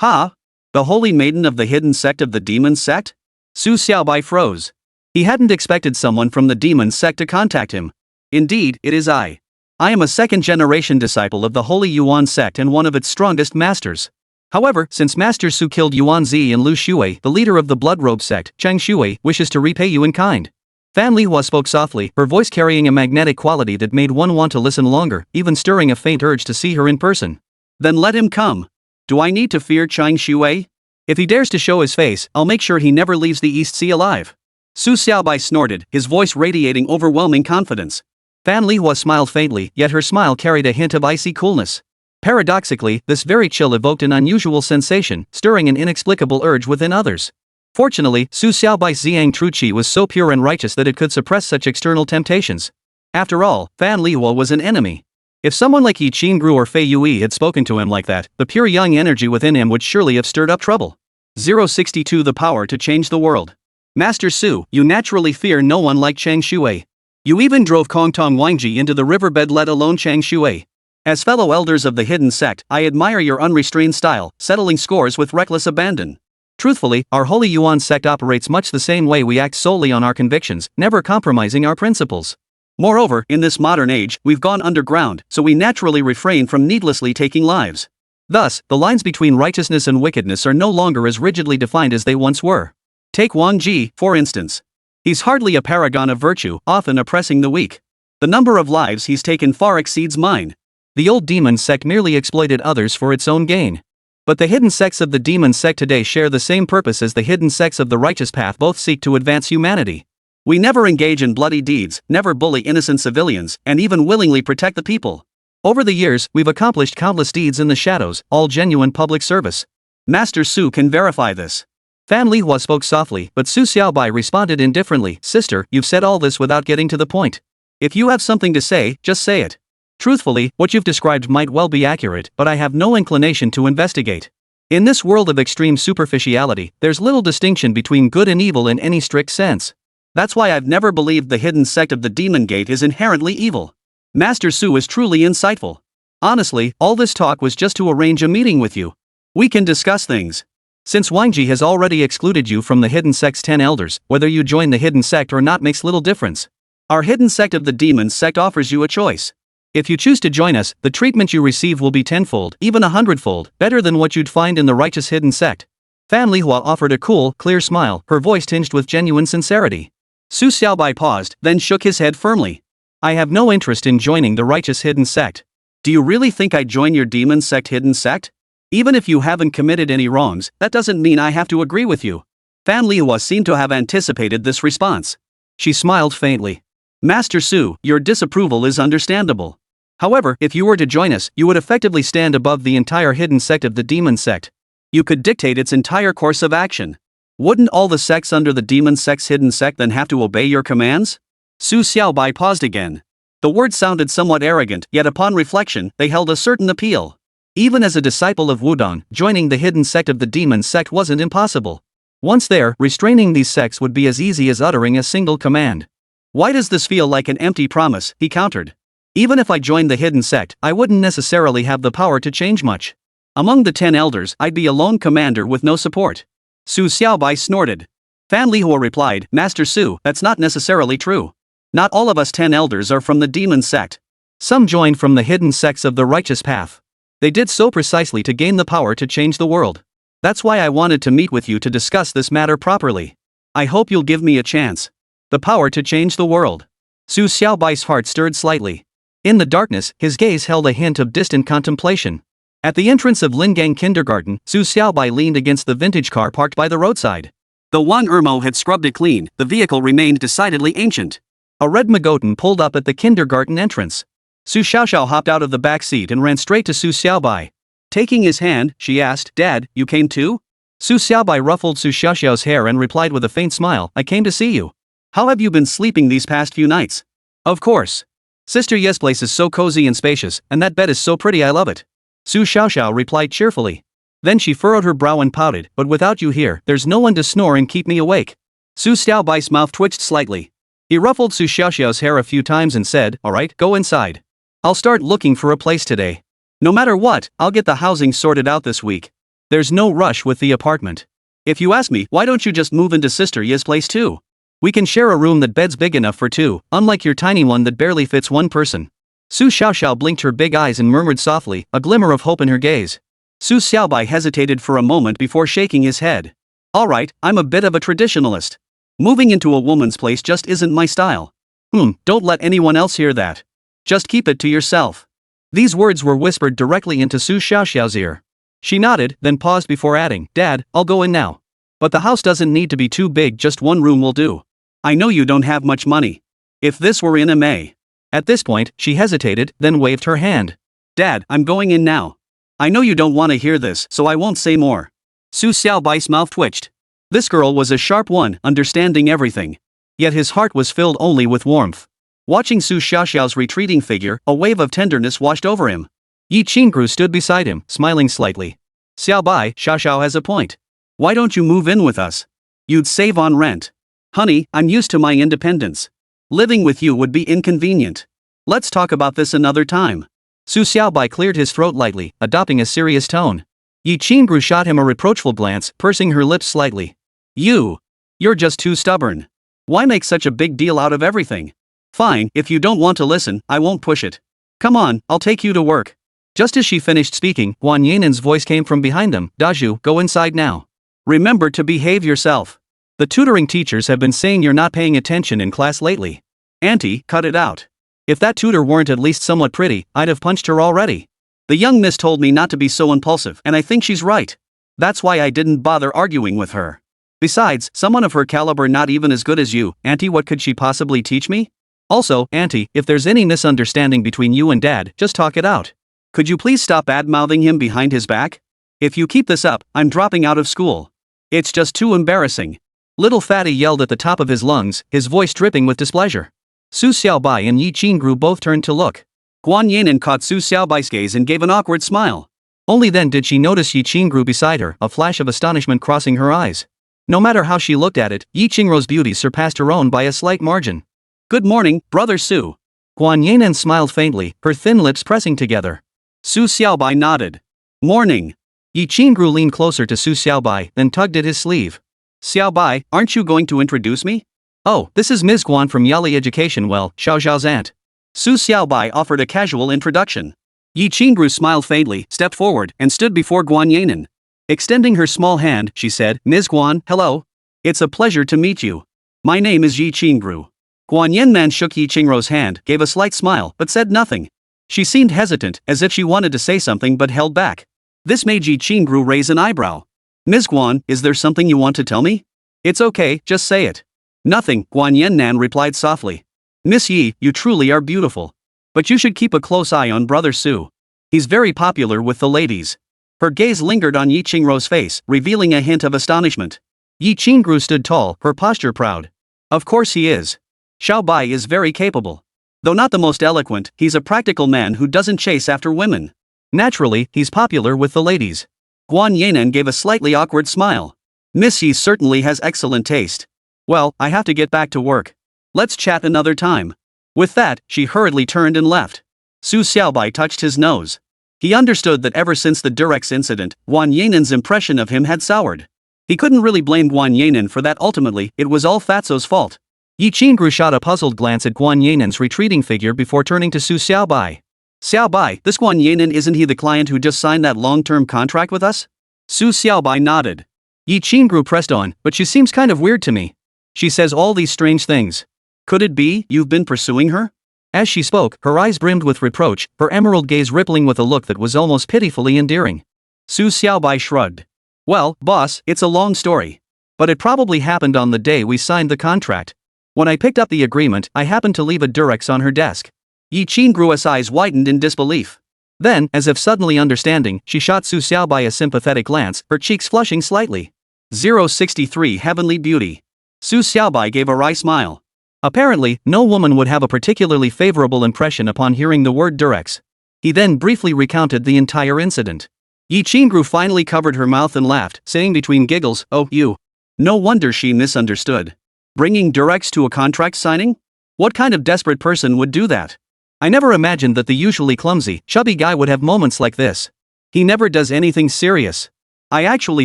Ha? The holy maiden of the hidden sect of the demon sect? Su Xiaobai froze. He hadn't expected someone from the demon sect to contact him. Indeed, it is I. I am a second-generation disciple of the Holy Yuan sect and one of its strongest masters. However, since Master Su killed Yuan Zi and Lu Shui, the leader of the Bloodrobe sect, Cheng Shui wishes to repay you in kind. Fan Lihua spoke softly, her voice carrying a magnetic quality that made one want to listen longer, even stirring a faint urge to see her in person. Then let him come. Do I need to fear Cheng Shui? If he dares to show his face, I'll make sure he never leaves the East Sea alive. Su Xiaobai snorted, his voice radiating overwhelming confidence. Fan Lihua smiled faintly, yet her smile carried a hint of icy coolness. Paradoxically, this very chill evoked an unusual sensation, stirring an inexplicable urge within others. Fortunately, Su Xiaobai's Ziyang True Qi was so pure and righteous that it could suppress such external temptations. After all, Fan Lihua was an enemy. If someone like Yi Qingru or Fei Yui had spoken to him like that, the pure young energy within him would surely have stirred up trouble. 062 The power to change the world. Master Su, you naturally fear no one like Chang Shui. You even drove Kong Tong Wangji into the riverbed, let alone Chang Shui. As fellow elders of the Hidden Sect, I admire your unrestrained style, settling scores with reckless abandon. Truthfully, our Holy Yuan sect operates much the same way. We act solely on our convictions, never compromising our principles. Moreover, in this modern age, we've gone underground, so we naturally refrain from needlessly taking lives. Thus, the lines between righteousness and wickedness are no longer as rigidly defined as they once were. Take Wang Ji, for instance. He's hardly a paragon of virtue, often oppressing the weak. The number of lives he's taken far exceeds mine. The old demon sect merely exploited others for its own gain. But the hidden sects of the demon sect today share the same purpose as the hidden sects of the righteous path. Both seek to advance humanity. We never engage in bloody deeds, never bully innocent civilians, and even willingly protect the people. Over the years, we've accomplished countless deeds in the shadows, all genuine public service. Master Su can verify this. Fan Lihua spoke softly, but Su Xiaobai responded indifferently. Sister, you've said all this without getting to the point. If you have something to say, just say it. Truthfully, what you've described might well be accurate, but I have no inclination to investigate. In this world of extreme superficiality, there's little distinction between good and evil in any strict sense. That's why I've never believed the hidden sect of the Demon Gate is inherently evil. Master Su is truly insightful. Honestly, all this talk was just to arrange a meeting with you. We can discuss things. Since Wangji has already excluded you from the hidden sect's 10 elders, whether you join the hidden sect or not makes little difference. Our hidden sect of the demon sect offers you a choice. If you choose to join us, the treatment you receive will be tenfold, even 100-fold, better than what you'd find in the righteous hidden sect. Fan Lihua offered a cool, clear smile, her voice tinged with genuine sincerity. Su Xiaobai paused, then shook his head firmly. I have no interest in joining the righteous hidden sect. Do you really think I'd join your demon sect hidden sect? Even if you haven't committed any wrongs, that doesn't mean I have to agree with you. Fan Lihua seemed to have anticipated this response. She smiled faintly. Master Su, your disapproval is understandable. However, if you were to join us, you would effectively stand above the entire hidden sect of the demon sect. You could dictate its entire course of action. Wouldn't all the sects under the demon sect's hidden sect then have to obey your commands? Su Xiaobai paused again. The words sounded somewhat arrogant, yet upon reflection, they held a certain appeal. Even as a disciple of Wudong, joining the hidden sect of the demon sect wasn't impossible. Once there, restraining these sects would be as easy as uttering a single command. Why does this feel like an empty promise? He countered. Even if I joined the hidden sect, I wouldn't necessarily have the power to change much. Among the 10 elders, I'd be a lone commander with no support. Su Xiaobai snorted. Fan Lihua replied, Master Su, that's not necessarily true. Not all of us 10 elders are from the demon sect. Some joined from the hidden sects of the righteous path. They did so precisely to gain the power to change the world. That's why I wanted to meet with you to discuss this matter properly. I hope you'll give me a chance. The power to change the world. Su Xiaobai's heart stirred slightly. In the darkness, his gaze held a hint of distant contemplation. At the entrance of Lingang Kindergarten, Su Xiaobai leaned against the vintage car parked by the roadside. Though Wang Ermo had scrubbed it clean, the vehicle remained decidedly ancient. A red Magotan pulled up at the kindergarten entrance. Su Xiaoxiao hopped out of the back seat and ran straight to Su Xiaobai. Taking his hand, she asked, Dad, you came too? Su Xiaobai ruffled Su Xiaoxiao's hair and replied with a faint smile, I came to see you. How have you been sleeping these past few nights? Of course. Sister Ye's place is so cozy and spacious, and that bed is so pretty I love it. Su Xiaoxiao replied cheerfully. Then she furrowed her brow and pouted, but without you here, there's no one to snore and keep me awake. Su Xiaobai's mouth twitched slightly. He ruffled Su Xiaoxiao's hair a few times and said, alright, go inside. I'll start looking for a place today. No matter what, I'll get the housing sorted out this week. There's no rush with the apartment. If you ask me, why don't you just move into Sister Ye's place too? We can share a room that bed's big enough for two, unlike your tiny one that barely fits one person. Su Xiaoxiao blinked her big eyes and murmured softly, a glimmer of hope in her gaze. Su Xiaobai hesitated for a moment before shaking his head. Alright, I'm a bit of a traditionalist. Moving into a woman's place just isn't my style. Don't let anyone else hear that. Just keep it to yourself. These words were whispered directly into Su Xiaoxiao's ear. She nodded, then paused before adding, Dad, I'll go in now. But the house doesn't need to be too big, just one room will do. I know you don't have much money. If this were in Emei. At this point, she hesitated, then waved her hand. Dad, I'm going in now. I know you don't want to hear this, so I won't say more. Su Xiaobai's mouth twitched. This girl was a sharp one, understanding everything. Yet his heart was filled only with warmth. Watching Su Xiaoxiao's retreating figure, a wave of tenderness washed over him. Yi Qingru stood beside him, smiling slightly. Xiaobai, Xiaoxiao has a point. Why don't you move in with us? You'd save on rent. Honey, I'm used to my independence. Living with you would be inconvenient. Let's talk about this another time. Su Xiaobai cleared his throat lightly, adopting a serious tone. Yi Qingru shot him a reproachful glance, pursing her lips slightly. You're just too stubborn. Why make such a big deal out of everything? Fine, if you don't want to listen, I won't push it. Come on, I'll take you to work. Just as she finished speaking, Guan Yinen's voice came from behind them. Daju, go inside now. Remember to behave yourself. The tutoring teachers have been saying you're not paying attention in class lately. Auntie, cut it out. If that tutor weren't at least somewhat pretty, I'd have punched her already. The young miss told me not to be so impulsive, and I think she's right. That's why I didn't bother arguing with her. Besides, someone of her caliber not even as good as you, Auntie, what could she possibly teach me? Also, Auntie, if there's any misunderstanding between you and Dad, just talk it out. Could you please stop bad-mouthing him behind his back? If you keep this up, I'm dropping out of school. It's just too embarrassing. Little Fatty yelled at the top of his lungs, his voice dripping with displeasure. Su Xiaobai and Yi Qingru both turned to look. Guan Yinen caught Su Xiaobai's gaze and gave an awkward smile. Only then did she notice Yi Qingru beside her, a flash of astonishment crossing her eyes. No matter how she looked at it, Yi Qingru's beauty surpassed her own by a slight margin. Good morning, Brother Su. Guan Yinen smiled faintly, her thin lips pressing together. Su Xiaobai nodded. Morning. Yi Qingru leaned closer to Su Xiaobai, then tugged at his sleeve. Xiaobai, aren't you going to introduce me? Oh, this is Ms. Guan from Yali Education, well, Xiao Xiao's aunt. Su Xiaobai offered a casual introduction. Yi Qingru smiled faintly, stepped forward, and stood before Guan Yinen. Extending her small hand, she said, Ms. Guan, hello. It's a pleasure to meet you. My name is Yi Qingru. Guan Yinman shook Yi Qingru's hand, gave a slight smile, but said nothing. She seemed hesitant, as if she wanted to say something but held back. This made Yi Qingru raise an eyebrow. Ms. Guan, is there something you want to tell me? It's okay, just say it. Nothing, Guan Yinnan replied softly. Miss Yi, you truly are beautiful. But you should keep a close eye on Brother Su. He's very popular with the ladies. Her gaze lingered on Yi Qingru's face, revealing a hint of astonishment. Yi Qingru stood tall, her posture proud. Of course he is. Xiaobai is very capable. Though not the most eloquent, he's a practical man who doesn't chase after women. Naturally, he's popular with the ladies. Guan Yinan gave a slightly awkward smile. Miss Yi certainly has excellent taste. Well, I have to get back to work. Let's chat another time. With that, she hurriedly turned and left. Su Xiaobai touched his nose. He understood that ever since the Durex incident, Guan Yinan's impression of him had soured. He couldn't really blame Guan Yinan for that. Ultimately, it was all Fatso's fault. Yi Qingru shot a puzzled glance at Guan Yinan's retreating figure before turning to Su Xiaobai. Xiaobai, this Guan Yinan, isn't he the client who just signed that long-term contract with us? Su Xiaobai nodded. Yi Qingru pressed on, but she seems kind of weird to me. She says all these strange things. Could it be you've been pursuing her? As she spoke, her eyes brimmed with reproach, her emerald gaze rippling with a look that was almost pitifully endearing. Su Xiaobai shrugged. Well, boss, it's a long story. But it probably happened on the day we signed the contract. When I picked up the agreement, I happened to leave a Durex on her desk. Yi Qingru's eyes widened in disbelief. Then, as if suddenly understanding, she shot Su Xiaobai a sympathetic glance, her cheeks flushing slightly. 063 Heavenly Beauty. Su Xiaobai gave a wry smile. Apparently, no woman would have a particularly favorable impression upon hearing the word Durex. He then briefly recounted the entire incident. Yi Qingru finally covered her mouth and laughed, saying between giggles, oh, you. No wonder she misunderstood. Bringing Durex to a contract signing? What kind of desperate person would do that? I never imagined that the usually clumsy, chubby guy would have moments like this. He never does anything serious. I actually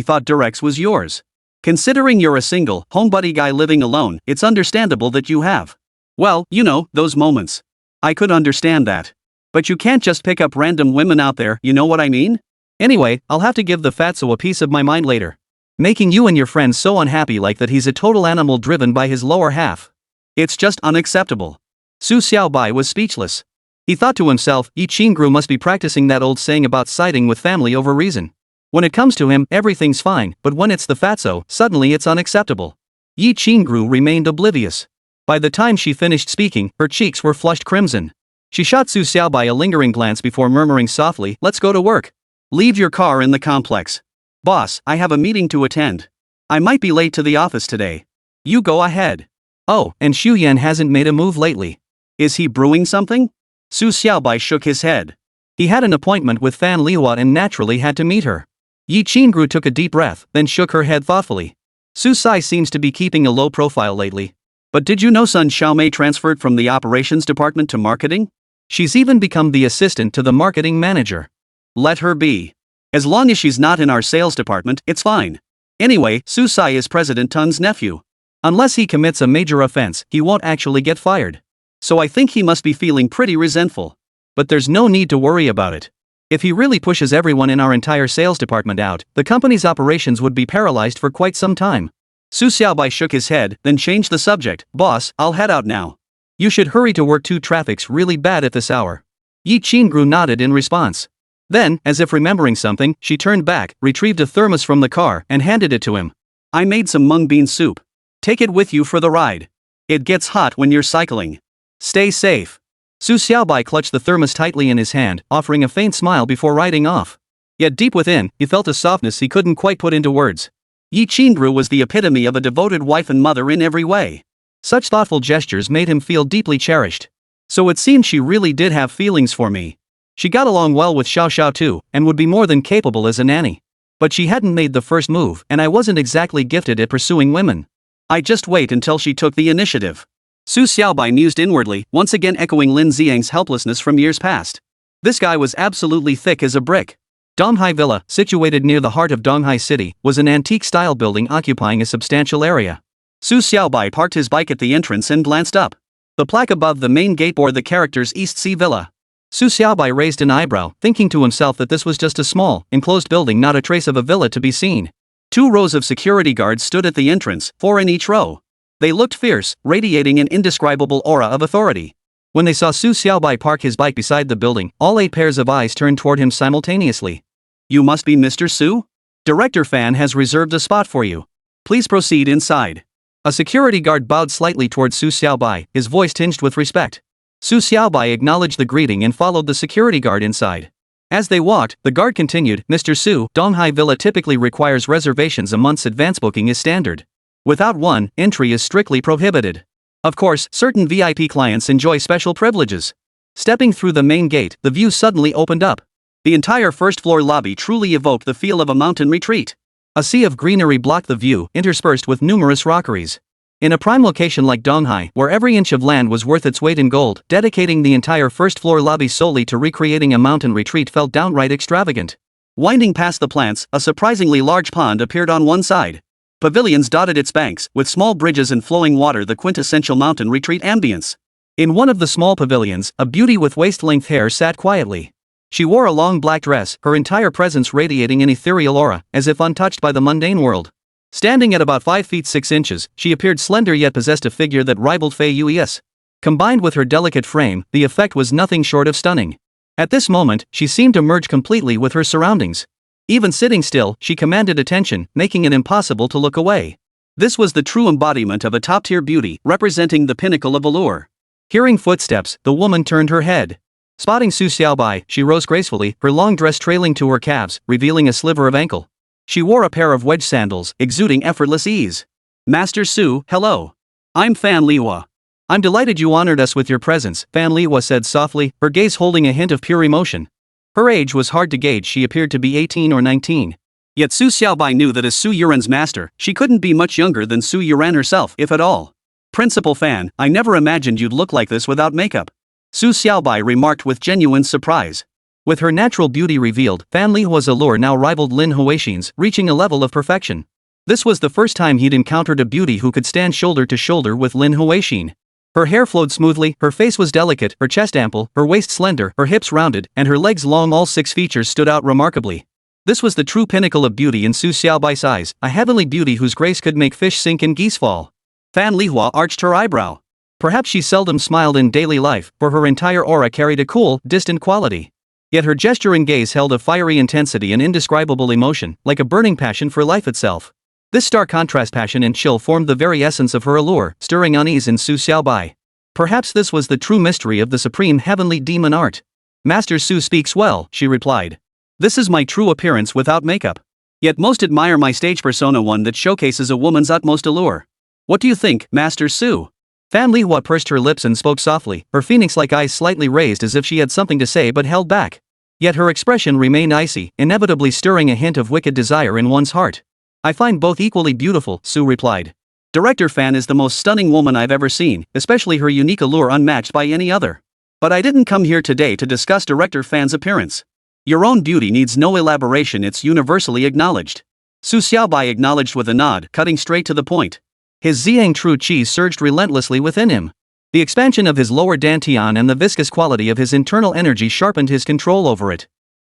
thought Durex was yours. Considering you're a single, homebody guy living alone, it's understandable that you have. Well, you know, those moments. I could understand that. But you can't just pick up random women out there, you know what I mean? Anyway, I'll have to give the fatso a piece of my mind later. Making you and your friends so unhappy like that he's a total animal driven by his lower half. It's just unacceptable. Su Xiaobai was speechless. He thought to himself, Yi Qingru must be practicing that old saying about siding with family over reason. When it comes to him, everything's fine, but when it's the fatso, suddenly it's unacceptable. Yi Qingru remained oblivious. By the time she finished speaking, her cheeks were flushed crimson. She shot Su Xiaobai a lingering glance before murmuring softly, let's go to work. Leave your car in the complex. Boss, I have a meeting to attend. I might be late to the office today. You go ahead. Oh, and Xu Yan hasn't made a move lately. Is he brewing something? Su Xiaobai shook his head. He had an appointment with Fan Lihua and naturally had to meet her. Yi Qingru took a deep breath, then shook her head thoughtfully. Su Sai seems to be keeping a low profile lately. But did you know Sun Xiaomei transferred from the operations department to marketing? She's even become the assistant to the marketing manager. Let her be. As long as she's not in our sales department, it's fine. Anyway, Su Sai is President Tun's nephew. Unless he commits a major offense, he won't actually get fired. So I think he must be feeling pretty resentful. But there's no need to worry about it. If he really pushes everyone in our entire sales department out, the company's operations would be paralyzed for quite some time. Su Xiaobai shook his head, then changed the subject. Boss, I'll head out now. You should hurry to work too, traffic's really bad at this hour. Yi Qingru nodded in response. Then, as if remembering something, she turned back, retrieved a thermos from the car, and handed it to him. I made some mung bean soup. Take it with you for the ride. It gets hot when you're cycling. Stay safe. Su Xiaobai clutched the thermos tightly in his hand, offering a faint smile before riding off. Yet deep within, he felt a softness he couldn't quite put into words. Yi Qingru was the epitome of a devoted wife and mother in every way. Such thoughtful gestures made him feel deeply cherished. So it seemed she really did have feelings for me. She got along well with Xiao Xiao too, and would be more than capable as a nanny. But she hadn't made the first move, and I wasn't exactly gifted at pursuing women. I'd just wait until she took the initiative. Su Xiaobai mused inwardly, once again echoing Lin Ziyang's helplessness from years past. This guy was absolutely thick as a brick. Donghai Villa, situated near the heart of Donghai City, was an antique-style building occupying a substantial area. Su Xiaobai parked his bike at the entrance and glanced up. The plaque above the main gate bore the characters East Sea Villa. Su Xiaobai raised an eyebrow, thinking to himself that this was just a small, enclosed building, not a trace of a villa to be seen. 2 rows of security guards stood at the entrance, 4 in each row. They looked fierce, radiating an indescribable aura of authority. When they saw Su Xiaobai park his bike beside the building, all 8 pairs of eyes turned toward him simultaneously. You must be Mr. Su? Director Fan has reserved a spot for you. Please proceed inside. A security guard bowed slightly toward Su Xiaobai, his voice tinged with respect. Su Xiaobai acknowledged the greeting and followed the security guard inside. As they walked, the guard continued, Mr. Su, Donghai Villa typically requires reservations a month's advance. Booking is standard. Without one, entry is strictly prohibited. Of course, certain VIP clients enjoy special privileges. Stepping through the main gate, the view suddenly opened up. The entire first-floor lobby truly evoked the feel of a mountain retreat. A sea of greenery blocked the view, interspersed with numerous rockeries. In a prime location like Donghai, where every inch of land was worth its weight in gold, dedicating the entire first-floor lobby solely to recreating a mountain retreat felt downright extravagant. Winding past the plants, a surprisingly large pond appeared on one side. Pavilions dotted its banks, with small bridges and flowing water, the quintessential mountain retreat ambience. In one of the small pavilions, a beauty with waist-length hair sat quietly. She wore a long black dress, her entire presence radiating an ethereal aura, as if untouched by the mundane world. Standing at about 5 feet 6 inches, she appeared slender yet possessed a figure that rivaled Fei Yui's. Combined with her delicate frame, the effect was nothing short of stunning. At this moment, she seemed to merge completely with her surroundings. Even sitting still, she commanded attention, making it impossible to look away. This was the true embodiment of a top-tier beauty, representing the pinnacle of allure. Hearing footsteps, the woman turned her head. Spotting Su Xiaobai, she rose gracefully, her long dress trailing to her calves, revealing a sliver of ankle. She wore a pair of wedge sandals, exuding effortless ease. Master Su, hello. I'm Fan Lihua. I'm delighted you honored us with your presence, Fan Lihua said softly, her gaze holding a hint of pure emotion. Her age was hard to gauge, she appeared to be 18 or 19. Yet Su Xiaobai knew that as Su Yuran's master, she couldn't be much younger than Su Yuran herself, if at all. Principal Fan, I never imagined you'd look like this without makeup. Su Xiaobai remarked with genuine surprise. With her natural beauty revealed, Fan Lihua's allure now rivaled Lin Huixin's, reaching a level of perfection. This was the first time he'd encountered a beauty who could stand shoulder to shoulder with Lin Huixin. Her hair flowed smoothly, her face was delicate, her chest ample, her waist slender, her hips rounded, and her legs long. All 6 features stood out remarkably. This was the true pinnacle of beauty in Su Xiaobai's eyes, a heavenly beauty whose grace could make fish sink and geese fall. Fan Lihua arched her eyebrow. Perhaps she seldom smiled in daily life, for her entire aura carried a cool, distant quality. Yet her gesture and gaze held a fiery intensity and indescribable emotion, like a burning passion for life itself. This stark contrast, passion and chill, formed the very essence of her allure, stirring unease in Su Xiaobai. Perhaps this was the true mystery of the supreme heavenly demon art. Master Su speaks well, she replied. This is my true appearance without makeup. Yet most admire my stage persona, one that showcases a woman's utmost allure. What do you think, Master Su? Fan Lihua pursed her lips and spoke softly, her phoenix-like eyes slightly raised as if she had something to say but held back. Yet her expression remained icy, inevitably stirring a hint of wicked desire in one's heart. I find both equally beautiful, Su replied. Director Fan is the most stunning woman I've ever seen, especially her unique allure unmatched by any other. But I didn't come here today to discuss Director Fan's appearance. Your own beauty needs no elaboration, it's universally acknowledged. Su Xiaobai acknowledged with a nod, cutting straight to the point. His Ziyang True Qi surged relentlessly within him. The expansion of his lower dantian and the viscous quality of his internal energy sharpened his control over it.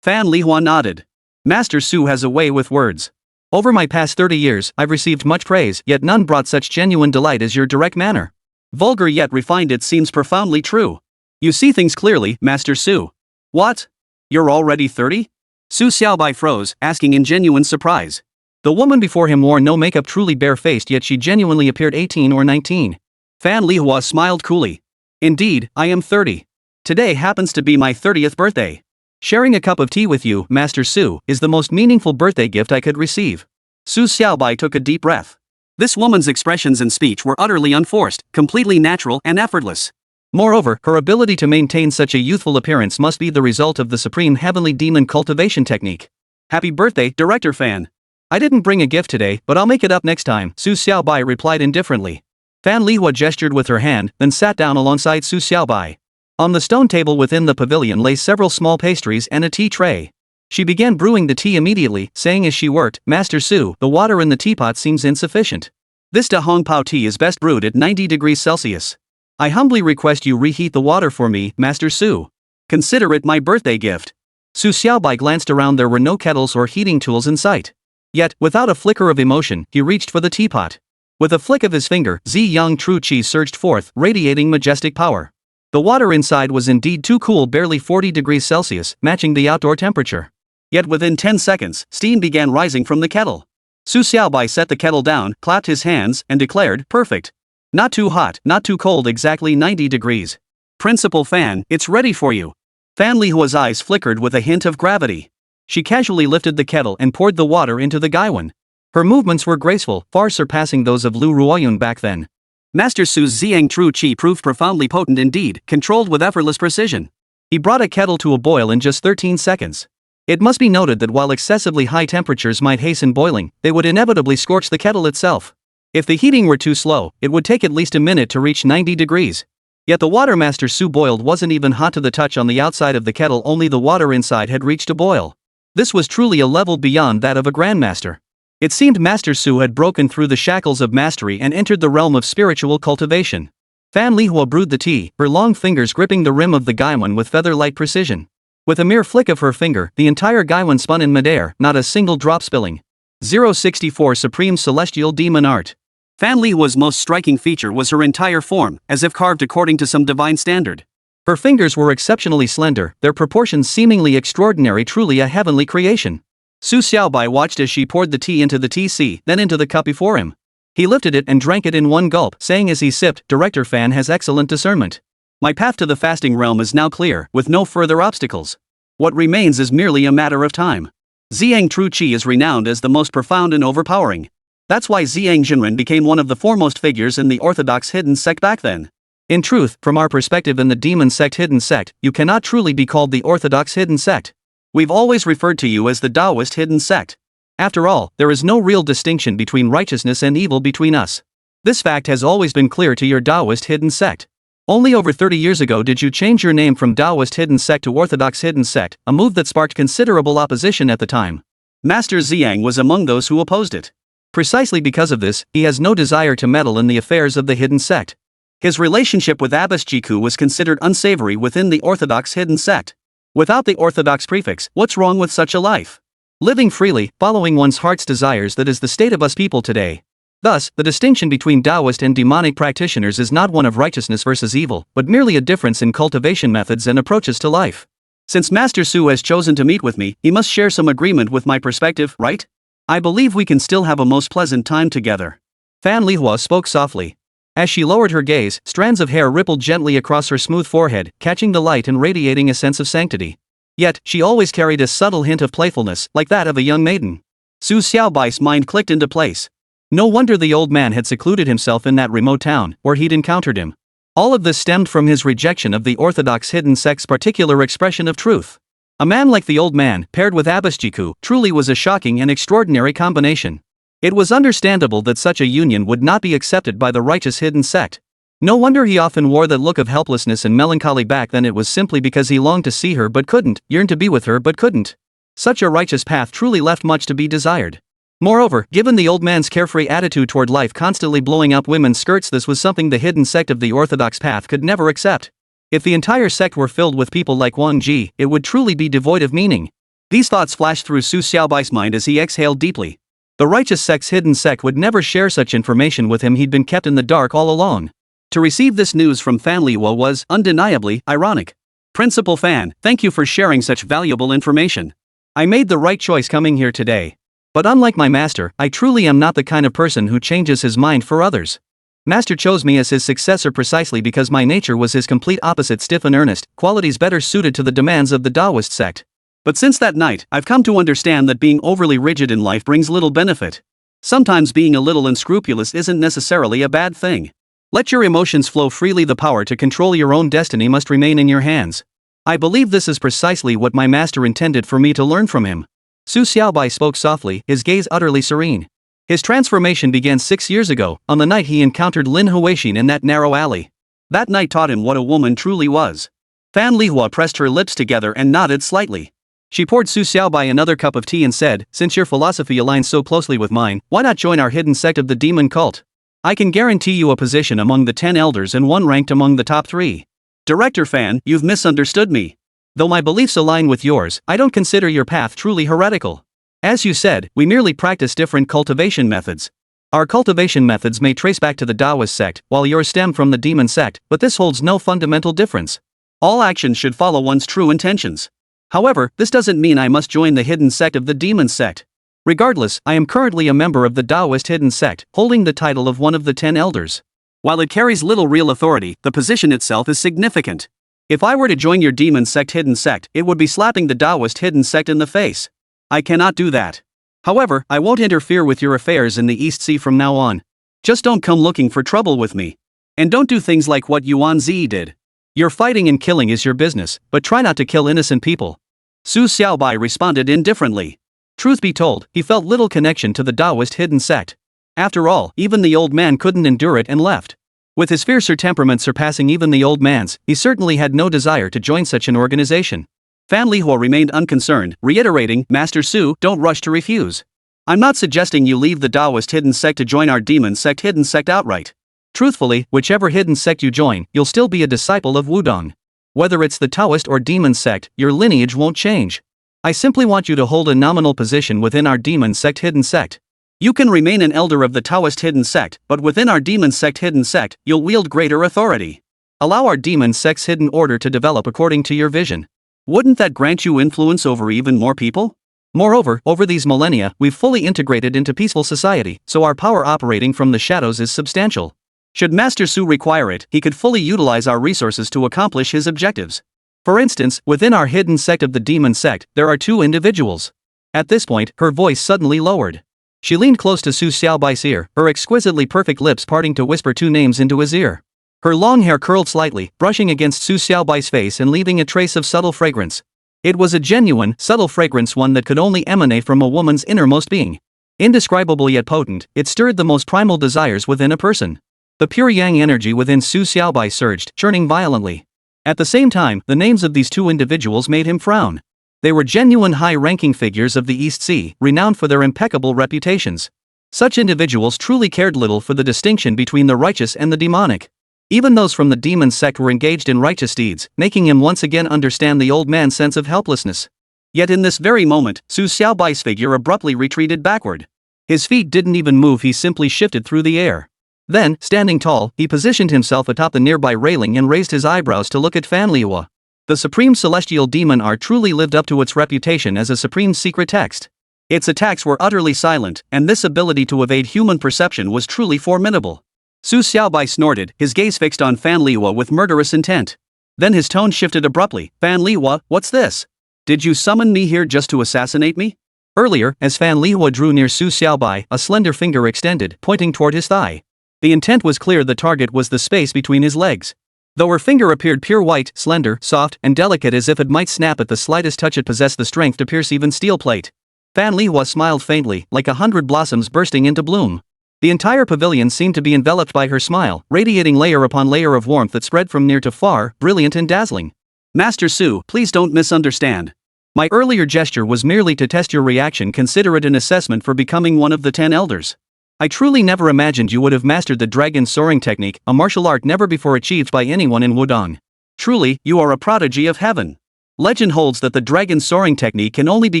Fan Lihua nodded. Master Su has a way with words. Over my past 30 years, I've received much praise, yet none brought such genuine delight as your direct manner. Vulgar yet refined, it seems profoundly true. You see things clearly, Master Su. What? You're already 30? Su Xiaobai froze, asking in genuine surprise. The woman before him wore no makeup, truly bare-faced, yet she genuinely appeared 18 or 19. Fan Lihua smiled coolly. Indeed, I am 30. Today happens to be my 30th birthday. Sharing a cup of tea with you, Master Su, is the most meaningful birthday gift I could receive. Su Xiaobai took a deep breath. This woman's expressions and speech were utterly unforced, completely natural and effortless. Moreover, her ability to maintain such a youthful appearance must be the result of the supreme heavenly demon cultivation technique. Happy birthday, Director Fan. I didn't bring a gift today, but I'll make it up next time, Su Xiaobai replied indifferently. Fan Lihua gestured with her hand, then sat down alongside Su Xiaobai. On the stone table within the pavilion lay several small pastries and a tea tray. She began brewing the tea immediately, saying as she worked, Master Su, the water in the teapot seems insufficient. This Da Hong Pao tea is best brewed at 90 degrees Celsius. I humbly request you reheat the water for me, Master Su. Consider it my birthday gift. Su Xiaobai glanced around. There were no kettles or heating tools in sight. Yet, without a flicker of emotion, he reached for the teapot. With a flick of his finger, Ziyang True Qi surged forth, radiating majestic power. The water inside was indeed too cool, barely 40 degrees Celsius, matching the outdoor temperature. Yet within 10 seconds, steam began rising from the kettle. Su Xiaobai set the kettle down, clapped his hands, and declared, perfect. Not too hot, not too cold, exactly 90 degrees. Principal Fan, it's ready for you. Fan Lihua's eyes flickered with a hint of gravity. She casually lifted the kettle and poured the water into the gaiwan. Her movements were graceful, far surpassing those of Lu Ruoyun back then. Master Su's Ziyang True Qi proved profoundly potent indeed, controlled with effortless precision. He brought a kettle to a boil in just 13 seconds. It must be noted that while excessively high temperatures might hasten boiling, they would inevitably scorch the kettle itself. If the heating were too slow, it would take at least a minute to reach 90 degrees. Yet the water Master Su boiled wasn't even hot to the touch on the outside of the kettle, only the water inside had reached a boil. This was truly a level beyond that of a grandmaster. It seemed Master Su had broken through the shackles of mastery and entered the realm of spiritual cultivation. Fan Lihua brewed the tea, her long fingers gripping the rim of the gaiwan with feather-like precision. With a mere flick of her finger, the entire gaiwan spun in midair, not a single drop spilling. 064 Supreme Celestial Demon Art. Fan Lihua's most striking feature was her entire form, as if carved according to some divine standard. Her fingers were exceptionally slender, their proportions seemingly extraordinary, truly a heavenly creation. Su Xiaobai watched as she poured the tea into the tea, then into the cup before him. He lifted it and drank it in one gulp, saying as he sipped, Director Fan has excellent discernment. My path to the fasting realm is now clear, with no further obstacles. What remains is merely a matter of time. Ziyang True Qi is renowned as the most profound and overpowering. That's why Ziyang Jinren became one of the foremost figures in the orthodox hidden sect back then. In truth, from our perspective in the demon sect hidden sect, you cannot truly be called the orthodox hidden sect. We've always referred to you as the Taoist hidden sect. After all, there is no real distinction between righteousness and evil between us. This fact has always been clear to your Taoist hidden sect. Only over 30 years ago did you change your name from Taoist hidden sect to Orthodox hidden sect, a move that sparked considerable opposition at the time. Master Ziyang was among those who opposed it. Precisely because of this, he has no desire to meddle in the affairs of the hidden sect. His relationship with Abbess Jiku was considered unsavory within the Orthodox hidden sect. Without the Orthodox prefix, what's wrong with such a life? Living freely, following one's heart's desires, that is the state of us people today. Thus, the distinction between Taoist and demonic practitioners is not one of righteousness versus evil, but merely a difference in cultivation methods and approaches to life. Since Master Su has chosen to meet with me, he must share some agreement with my perspective, right? I believe we can still have a most pleasant time together. Fan Lihua spoke softly. As she lowered her gaze, strands of hair rippled gently across her smooth forehead, catching the light and radiating a sense of sanctity. Yet, she always carried a subtle hint of playfulness, like that of a young maiden. Su Xiaobai's mind clicked into place. No wonder the old man had secluded himself in that remote town, where he'd encountered him. All of this stemmed from his rejection of the Orthodox hidden sect's particular expression of truth. A man like the old man, paired with Abbess Jiku, truly was a shocking and extraordinary combination. It was understandable that such a union would not be accepted by the righteous hidden sect. No wonder he often wore that look of helplessness and melancholy back then. It was simply because he longed to see her but couldn't, yearned to be with her but couldn't. Such a righteous path truly left much to be desired. Moreover, given the old man's carefree attitude toward life, constantly blowing up women's skirts, this was something the hidden sect of the orthodox path could never accept. If the entire sect were filled with people like Wang Ji, it would truly be devoid of meaning. These thoughts flashed through Su Xiaobai's mind as he exhaled deeply. The righteous sect's hidden sect would never share such information with him. He'd been kept in the dark all along. To receive this news from Fan Liwa was, undeniably, ironic. Principal Fan, thank you for sharing such valuable information. I made the right choice coming here today. But unlike my master, I truly am not the kind of person who changes his mind for others. Master chose me as his successor precisely because my nature was his complete opposite, stiff and earnest, qualities better suited to the demands of the Taoist sect. But since that night, I've come to understand that being overly rigid in life brings little benefit. Sometimes being a little unscrupulous isn't necessarily a bad thing. Let your emotions flow freely. The power to control your own destiny must remain in your hands. I believe this is precisely what my master intended for me to learn from him. Su Xiaobai spoke softly, his gaze utterly serene. His transformation began 6 years ago, on the night he encountered Lin Huixin in that narrow alley. That night taught him what a woman truly was. Fan Lihua pressed her lips together and nodded slightly. She poured Su Xiaobai another cup of tea and said, "Since your philosophy aligns so closely with mine, why not join our hidden sect of the demon cult? I can guarantee you a position among the 10 elders and one ranked among the top 3. Director Fan, you've misunderstood me. Though my beliefs align with yours, I don't consider your path truly heretical. As you said, we merely practice different cultivation methods. Our cultivation methods may trace back to the Taoist sect, while yours stem from the demon sect, but this holds no fundamental difference. All actions should follow one's true intentions. However, this doesn't mean I must join the hidden sect of the demon sect. Regardless, I am currently a member of the Taoist hidden sect, holding the title of one of the 10 elders. While it carries little real authority, the position itself is significant. If I were to join your demon sect hidden sect, it would be slapping the Taoist hidden sect in the face. I cannot do that. However, I won't interfere with your affairs in the East Sea from now on. Just don't come looking for trouble with me. And don't do things like what Yuan Zi did. Your fighting and killing is your business, but try not to kill innocent people." Su Xiaobai responded indifferently. Truth be told, he felt little connection to the Taoist hidden sect. After all, even the old man couldn't endure it and left. With his fiercer temperament surpassing even the old man's, he certainly had no desire to join such an organization. Fan Lihua remained unconcerned, reiterating, "Master Su, don't rush to refuse. I'm not suggesting you leave the Taoist hidden sect to join our demon sect hidden sect outright. Truthfully, whichever hidden sect you join, you'll still be a disciple of Wudong. Whether it's the Taoist or demon sect, your lineage won't change. I simply want you to hold a nominal position within our demon sect hidden sect. You can remain an elder of the Taoist hidden sect, but within our demon sect hidden sect, you'll wield greater authority. Allow our demon sect's hidden order to develop according to your vision. Wouldn't that grant you influence over even more people? Moreover, over these millennia, we've fully integrated into peaceful society, so our power operating from the shadows is substantial. Should Master Su require it, he could fully utilize our resources to accomplish his objectives. For instance, within our hidden sect of the demon sect, there are 2 individuals." At this point, her voice suddenly lowered. She leaned close to Su Xiaobai's ear, her exquisitely perfect lips parting to whisper 2 names into his ear. Her long hair curled slightly, brushing against Su Xiaobai's face and leaving a trace of subtle fragrance. It was a genuine, subtle fragrance, one that could only emanate from a woman's innermost being. Indescribable yet potent, it stirred the most primal desires within a person. The pure yang energy within Su Xiaobai surged, churning violently. At the same time, the names of these 2 individuals made him frown. They were genuine high-ranking figures of the East Sea, renowned for their impeccable reputations. Such individuals truly cared little for the distinction between the righteous and the demonic. Even those from the demon sect were engaged in righteous deeds, making him once again understand the old man's sense of helplessness. Yet in this very moment, Su Xiaobai's figure abruptly retreated backward. His feet didn't even move, he simply shifted through the air. Then, standing tall, he positioned himself atop the nearby railing and raised his eyebrows to look at Fan Lihua. The supreme celestial demon art truly lived up to its reputation as a supreme secret text. Its attacks were utterly silent, and this ability to evade human perception was truly formidable. Su Xiaobai snorted, his gaze fixed on Fan Lihua with murderous intent. Then his tone shifted abruptly. "Fan Lihua, what's this? Did you summon me here just to assassinate me?" Earlier, as Fan Lihua drew near Su Xiaobai, a slender finger extended, pointing toward his thigh. The intent was clear, the target was the space between his legs. Though her finger appeared pure white, slender, soft, and delicate as if it might snap at the slightest touch, it possessed the strength to pierce even steel plate. Fan Lihua smiled faintly, like 100 blossoms bursting into bloom. The entire pavilion seemed to be enveloped by her smile, radiating layer upon layer of warmth that spread from near to far, brilliant and dazzling. Master Su, please don't misunderstand. My earlier gesture was merely to test your reaction. Consider it an assessment for becoming one of the 10 elders. I truly never imagined you would have mastered the dragon soaring technique, a martial art never before achieved by anyone in Wudong. Truly, you are a prodigy of heaven. Legend holds that the dragon soaring technique can only be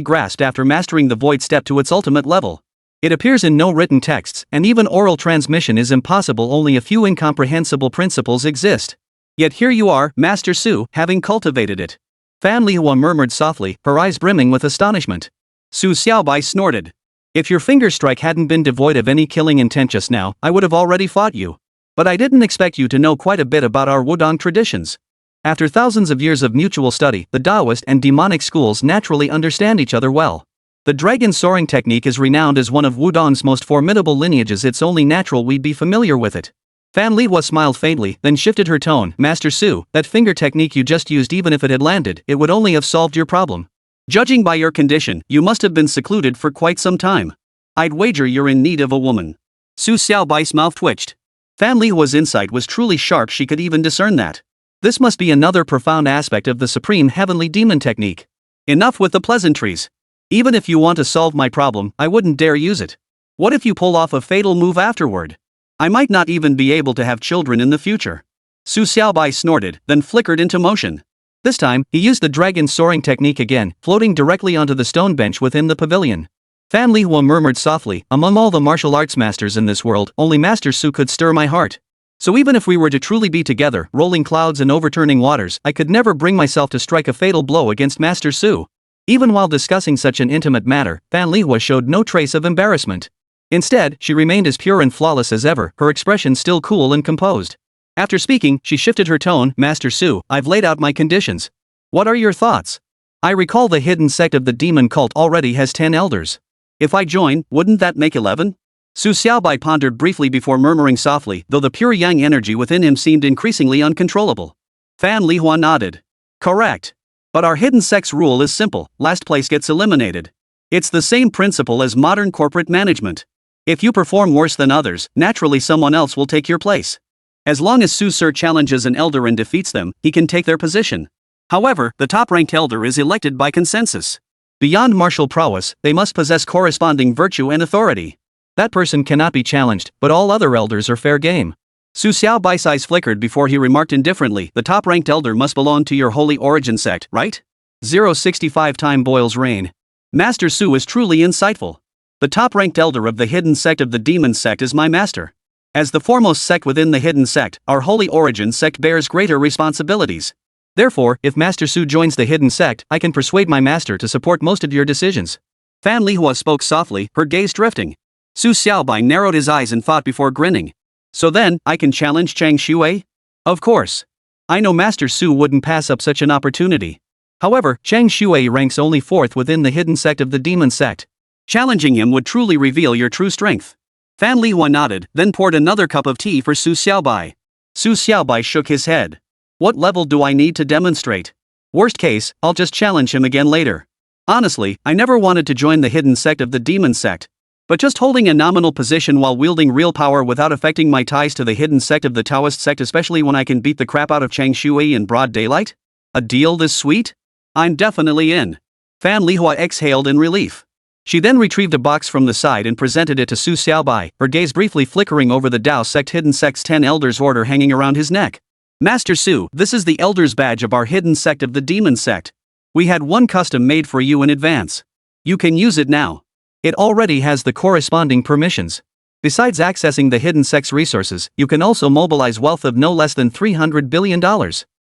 grasped after mastering the void step to its ultimate level. It appears in no written texts, and even oral transmission is impossible. Only a few incomprehensible principles exist. Yet here you are, Master Su, having cultivated it. Fan Lihua murmured softly, her eyes brimming with astonishment. Su Xiaobai snorted. If your finger strike hadn't been devoid of any killing intent just now, I would have already fought you. But I didn't expect you to know quite a bit about our Wudong traditions. After thousands of years of mutual study, the Taoist and demonic schools naturally understand each other well. The dragon soaring technique is renowned as one of Wudong's most formidable lineages. It's only natural we'd be familiar with it. Fan Lihua smiled faintly, then shifted her tone. Master Su, that finger technique you just used, even if it had landed, it would only have solved your problem. Judging by your condition, you must have been secluded for quite some time. I'd wager you're in need of a woman. Su Xiaobai's mouth twitched. Fan Lihua's insight was truly sharp. She could even discern that. This must be another profound aspect of the supreme heavenly demon technique. Enough with the pleasantries. Even if you want to solve my problem, I wouldn't dare use it. What if you pull off a fatal move afterward? I might not even be able to have children in the future. Su Xiaobai snorted, then flickered into motion. This time, he used the dragon soaring technique again, floating directly onto the stone bench within the pavilion. Fan Lihua murmured softly, among all the martial arts masters in this world, only Master Su could stir my heart. So even if we were to truly be together, rolling clouds and overturning waters, I could never bring myself to strike a fatal blow against Master Su. Even while discussing such an intimate matter, Fan Lihua showed no trace of embarrassment. Instead, she remained as pure and flawless as ever, her expression still cool and composed. After speaking, she shifted her tone. Master Su, I've laid out my conditions. What are your thoughts? I recall the hidden sect of the demon cult already has 10 elders. If I join, wouldn't that make 11? Su Xiaobai pondered briefly before murmuring softly, though the pure yang energy within him seemed increasingly uncontrollable. Fan Lihua nodded. Correct. But our hidden sect's rule is simple: last place gets eliminated. It's the same principle as modern corporate management. If you perform worse than others, naturally someone else will take your place. As long as Su Sir challenges an elder and defeats them, he can take their position. However, the top-ranked elder is elected by consensus. Beyond martial prowess, they must possess corresponding virtue and authority. That person cannot be challenged, but all other elders are fair game. Su Xiaobai's eyes flickered before he remarked indifferently, the top-ranked elder must belong to your holy origin sect, right? 065 time boils rain. Master Su is truly insightful. The top-ranked elder of the hidden sect of the demon sect is my master. As the foremost sect within the hidden sect, our holy origin sect bears greater responsibilities. Therefore, if Master Su joins the hidden sect, I can persuade my master to support most of your decisions. Fan Lihua spoke softly, her gaze drifting. Su Xiaobai narrowed his eyes and thought before grinning. So then, I can challenge Chang Shui? Of course. I know Master Su wouldn't pass up such an opportunity. However, Chang Shui ranks only 4th within the hidden sect of the demon sect. Challenging him would truly reveal your true strength. Fan Lihua nodded, then poured another cup of tea for Su Xiaobai. Su Xiaobai shook his head. What level do I need to demonstrate? Worst case, I'll just challenge him again later. Honestly, I never wanted to join the hidden sect of the demon sect. But just holding a nominal position while wielding real power without affecting my ties to the hidden sect of the Taoist sect, especially when I can beat the crap out of Chang Shui in broad daylight? A deal this sweet? I'm definitely in. Fan Lihua exhaled in relief. She then retrieved a box from the side and presented it to Su Xiaobai, her gaze briefly flickering over the Tao sect hidden sect's 10 elders order hanging around his neck. Master Su, this is the elder's badge of our hidden sect of the demon sect. We had one custom made for you in advance. You can use it now. It already has the corresponding permissions. Besides accessing the hidden sect's resources, you can also mobilize wealth of no less than $300 billion.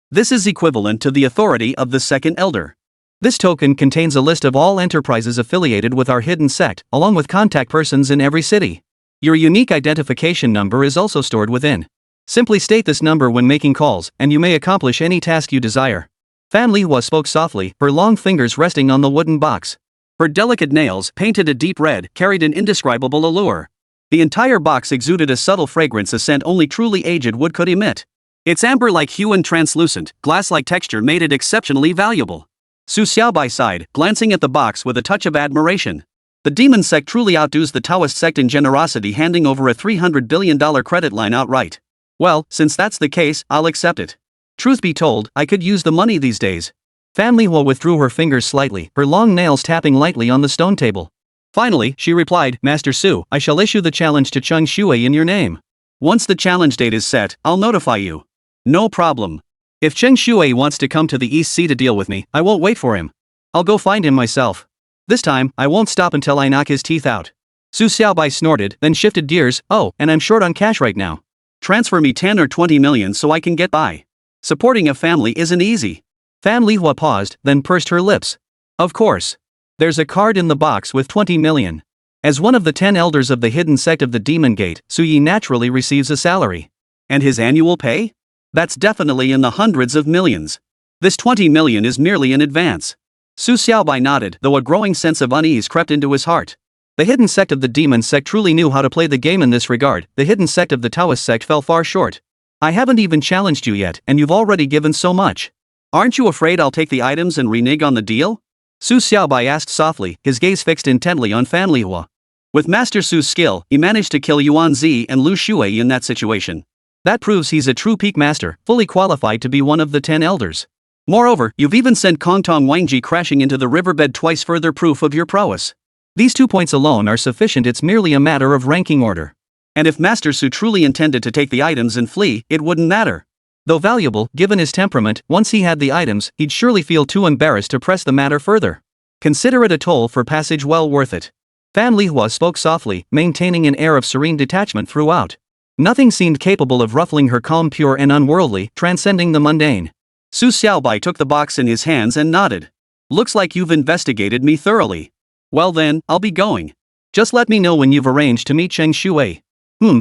This is equivalent to the authority of the second elder. This token contains a list of all enterprises affiliated with our hidden sect, along with contact persons in every city. Your unique identification number is also stored within. Simply state this number when making calls, and you may accomplish any task you desire. Fan Lihua spoke softly, her long fingers resting on the wooden box. Her delicate nails, painted a deep red, carried an indescribable allure. The entire box exuded a subtle fragrance, a scent only truly aged wood could emit. Its amber-like hue and translucent, glass-like texture made it exceptionally valuable. Su Xiaobai sighed, glancing at the box with a touch of admiration. The demon sect truly outdoes the Taoist sect in generosity, handing over a $300 billion credit line outright. Well, since that's the case, I'll accept it. Truth be told, I could use the money these days. Fan Lihua withdrew her fingers slightly, her long nails tapping lightly on the stone table. Finally, she replied, Master Su, I shall issue the challenge to Cheng Shui in your name. Once the challenge date is set, I'll notify you. No problem. If Cheng Shui wants to come to the East Sea to deal with me, I won't wait for him. I'll go find him myself. This time, I won't stop until I knock his teeth out. Su Xiaobai snorted, then shifted gears. Oh, and I'm short on cash right now. Transfer me 10 or 20 million so I can get by. Supporting a family isn't easy. Fan Lihua paused, then pursed her lips. Of course. There's a card in the box with 20 million. As one of the 10 elders of the hidden sect of the Demon Gate, Su Yi naturally receives a salary. And his annual pay? That's definitely in the hundreds of millions. This 20 million is merely an advance. Su Xiaobai nodded, though a growing sense of unease crept into his heart. The hidden sect of the Demon Sect truly knew how to play the game in this regard. The hidden sect of the Taoist sect fell far short. I haven't even challenged you yet, and you've already given so much. Aren't you afraid I'll take the items and renege on the deal? Su Xiaobai asked softly, his gaze fixed intently on Fan Lihua. With Master Su's skill, he managed to kill Yuan Zi and Lu Shui in that situation. That proves he's a true peak master, fully qualified to be one of the 10 elders. Moreover, you've even sent Kongtong Wangji crashing into the riverbed twice, further proof of your prowess. These 2 points alone are sufficient. It's merely a matter of ranking order. And if Master Su truly intended to take the items and flee, it wouldn't matter. Though valuable, given his temperament, once he had the items, he'd surely feel too embarrassed to press the matter further. Consider it a toll for passage well worth it. Fan Lihua spoke softly, maintaining an air of serene detachment throughout. Nothing seemed capable of ruffling her calm, pure and unworldly, transcending the mundane. Su Xiaobai took the box in his hands and nodded. Looks like you've investigated me thoroughly. Well then, I'll be going. Just let me know when you've arranged to meet Cheng Shui.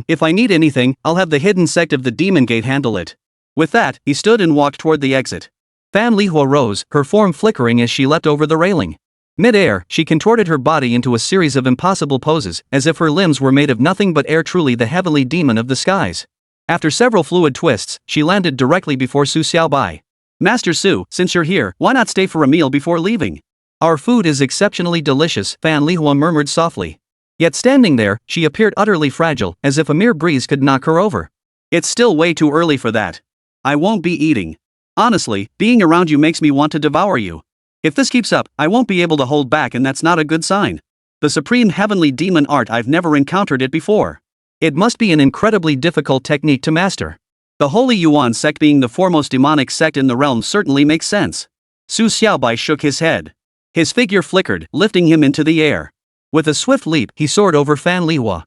If I need anything, I'll have the hidden sect of the Demon Gate handle it. With that, he stood and walked toward the exit. Fan Lihua rose, her form flickering as she leapt over the railing. Mid-air, she contorted her body into a series of impossible poses, as if her limbs were made of nothing but air, truly the heavenly demon of the skies. After several fluid twists, she landed directly before Su Xiaobai. Master Su, since you're here, why not stay for a meal before leaving? Our food is exceptionally delicious, Fan Lihua murmured softly. Yet standing there, she appeared utterly fragile, as if a mere breeze could knock her over. It's still way too early for that. I won't be eating. Honestly, being around you makes me want to devour you. If this keeps up, I won't be able to hold back, and that's not a good sign. The supreme heavenly demon art, I've never encountered it before. It must be an incredibly difficult technique to master. The Holy Yuan sect being the foremost demonic sect in the realm certainly makes sense. Su Xiaobai shook his head. His figure flickered, lifting him into the air. With a swift leap, he soared over Fan Lihua.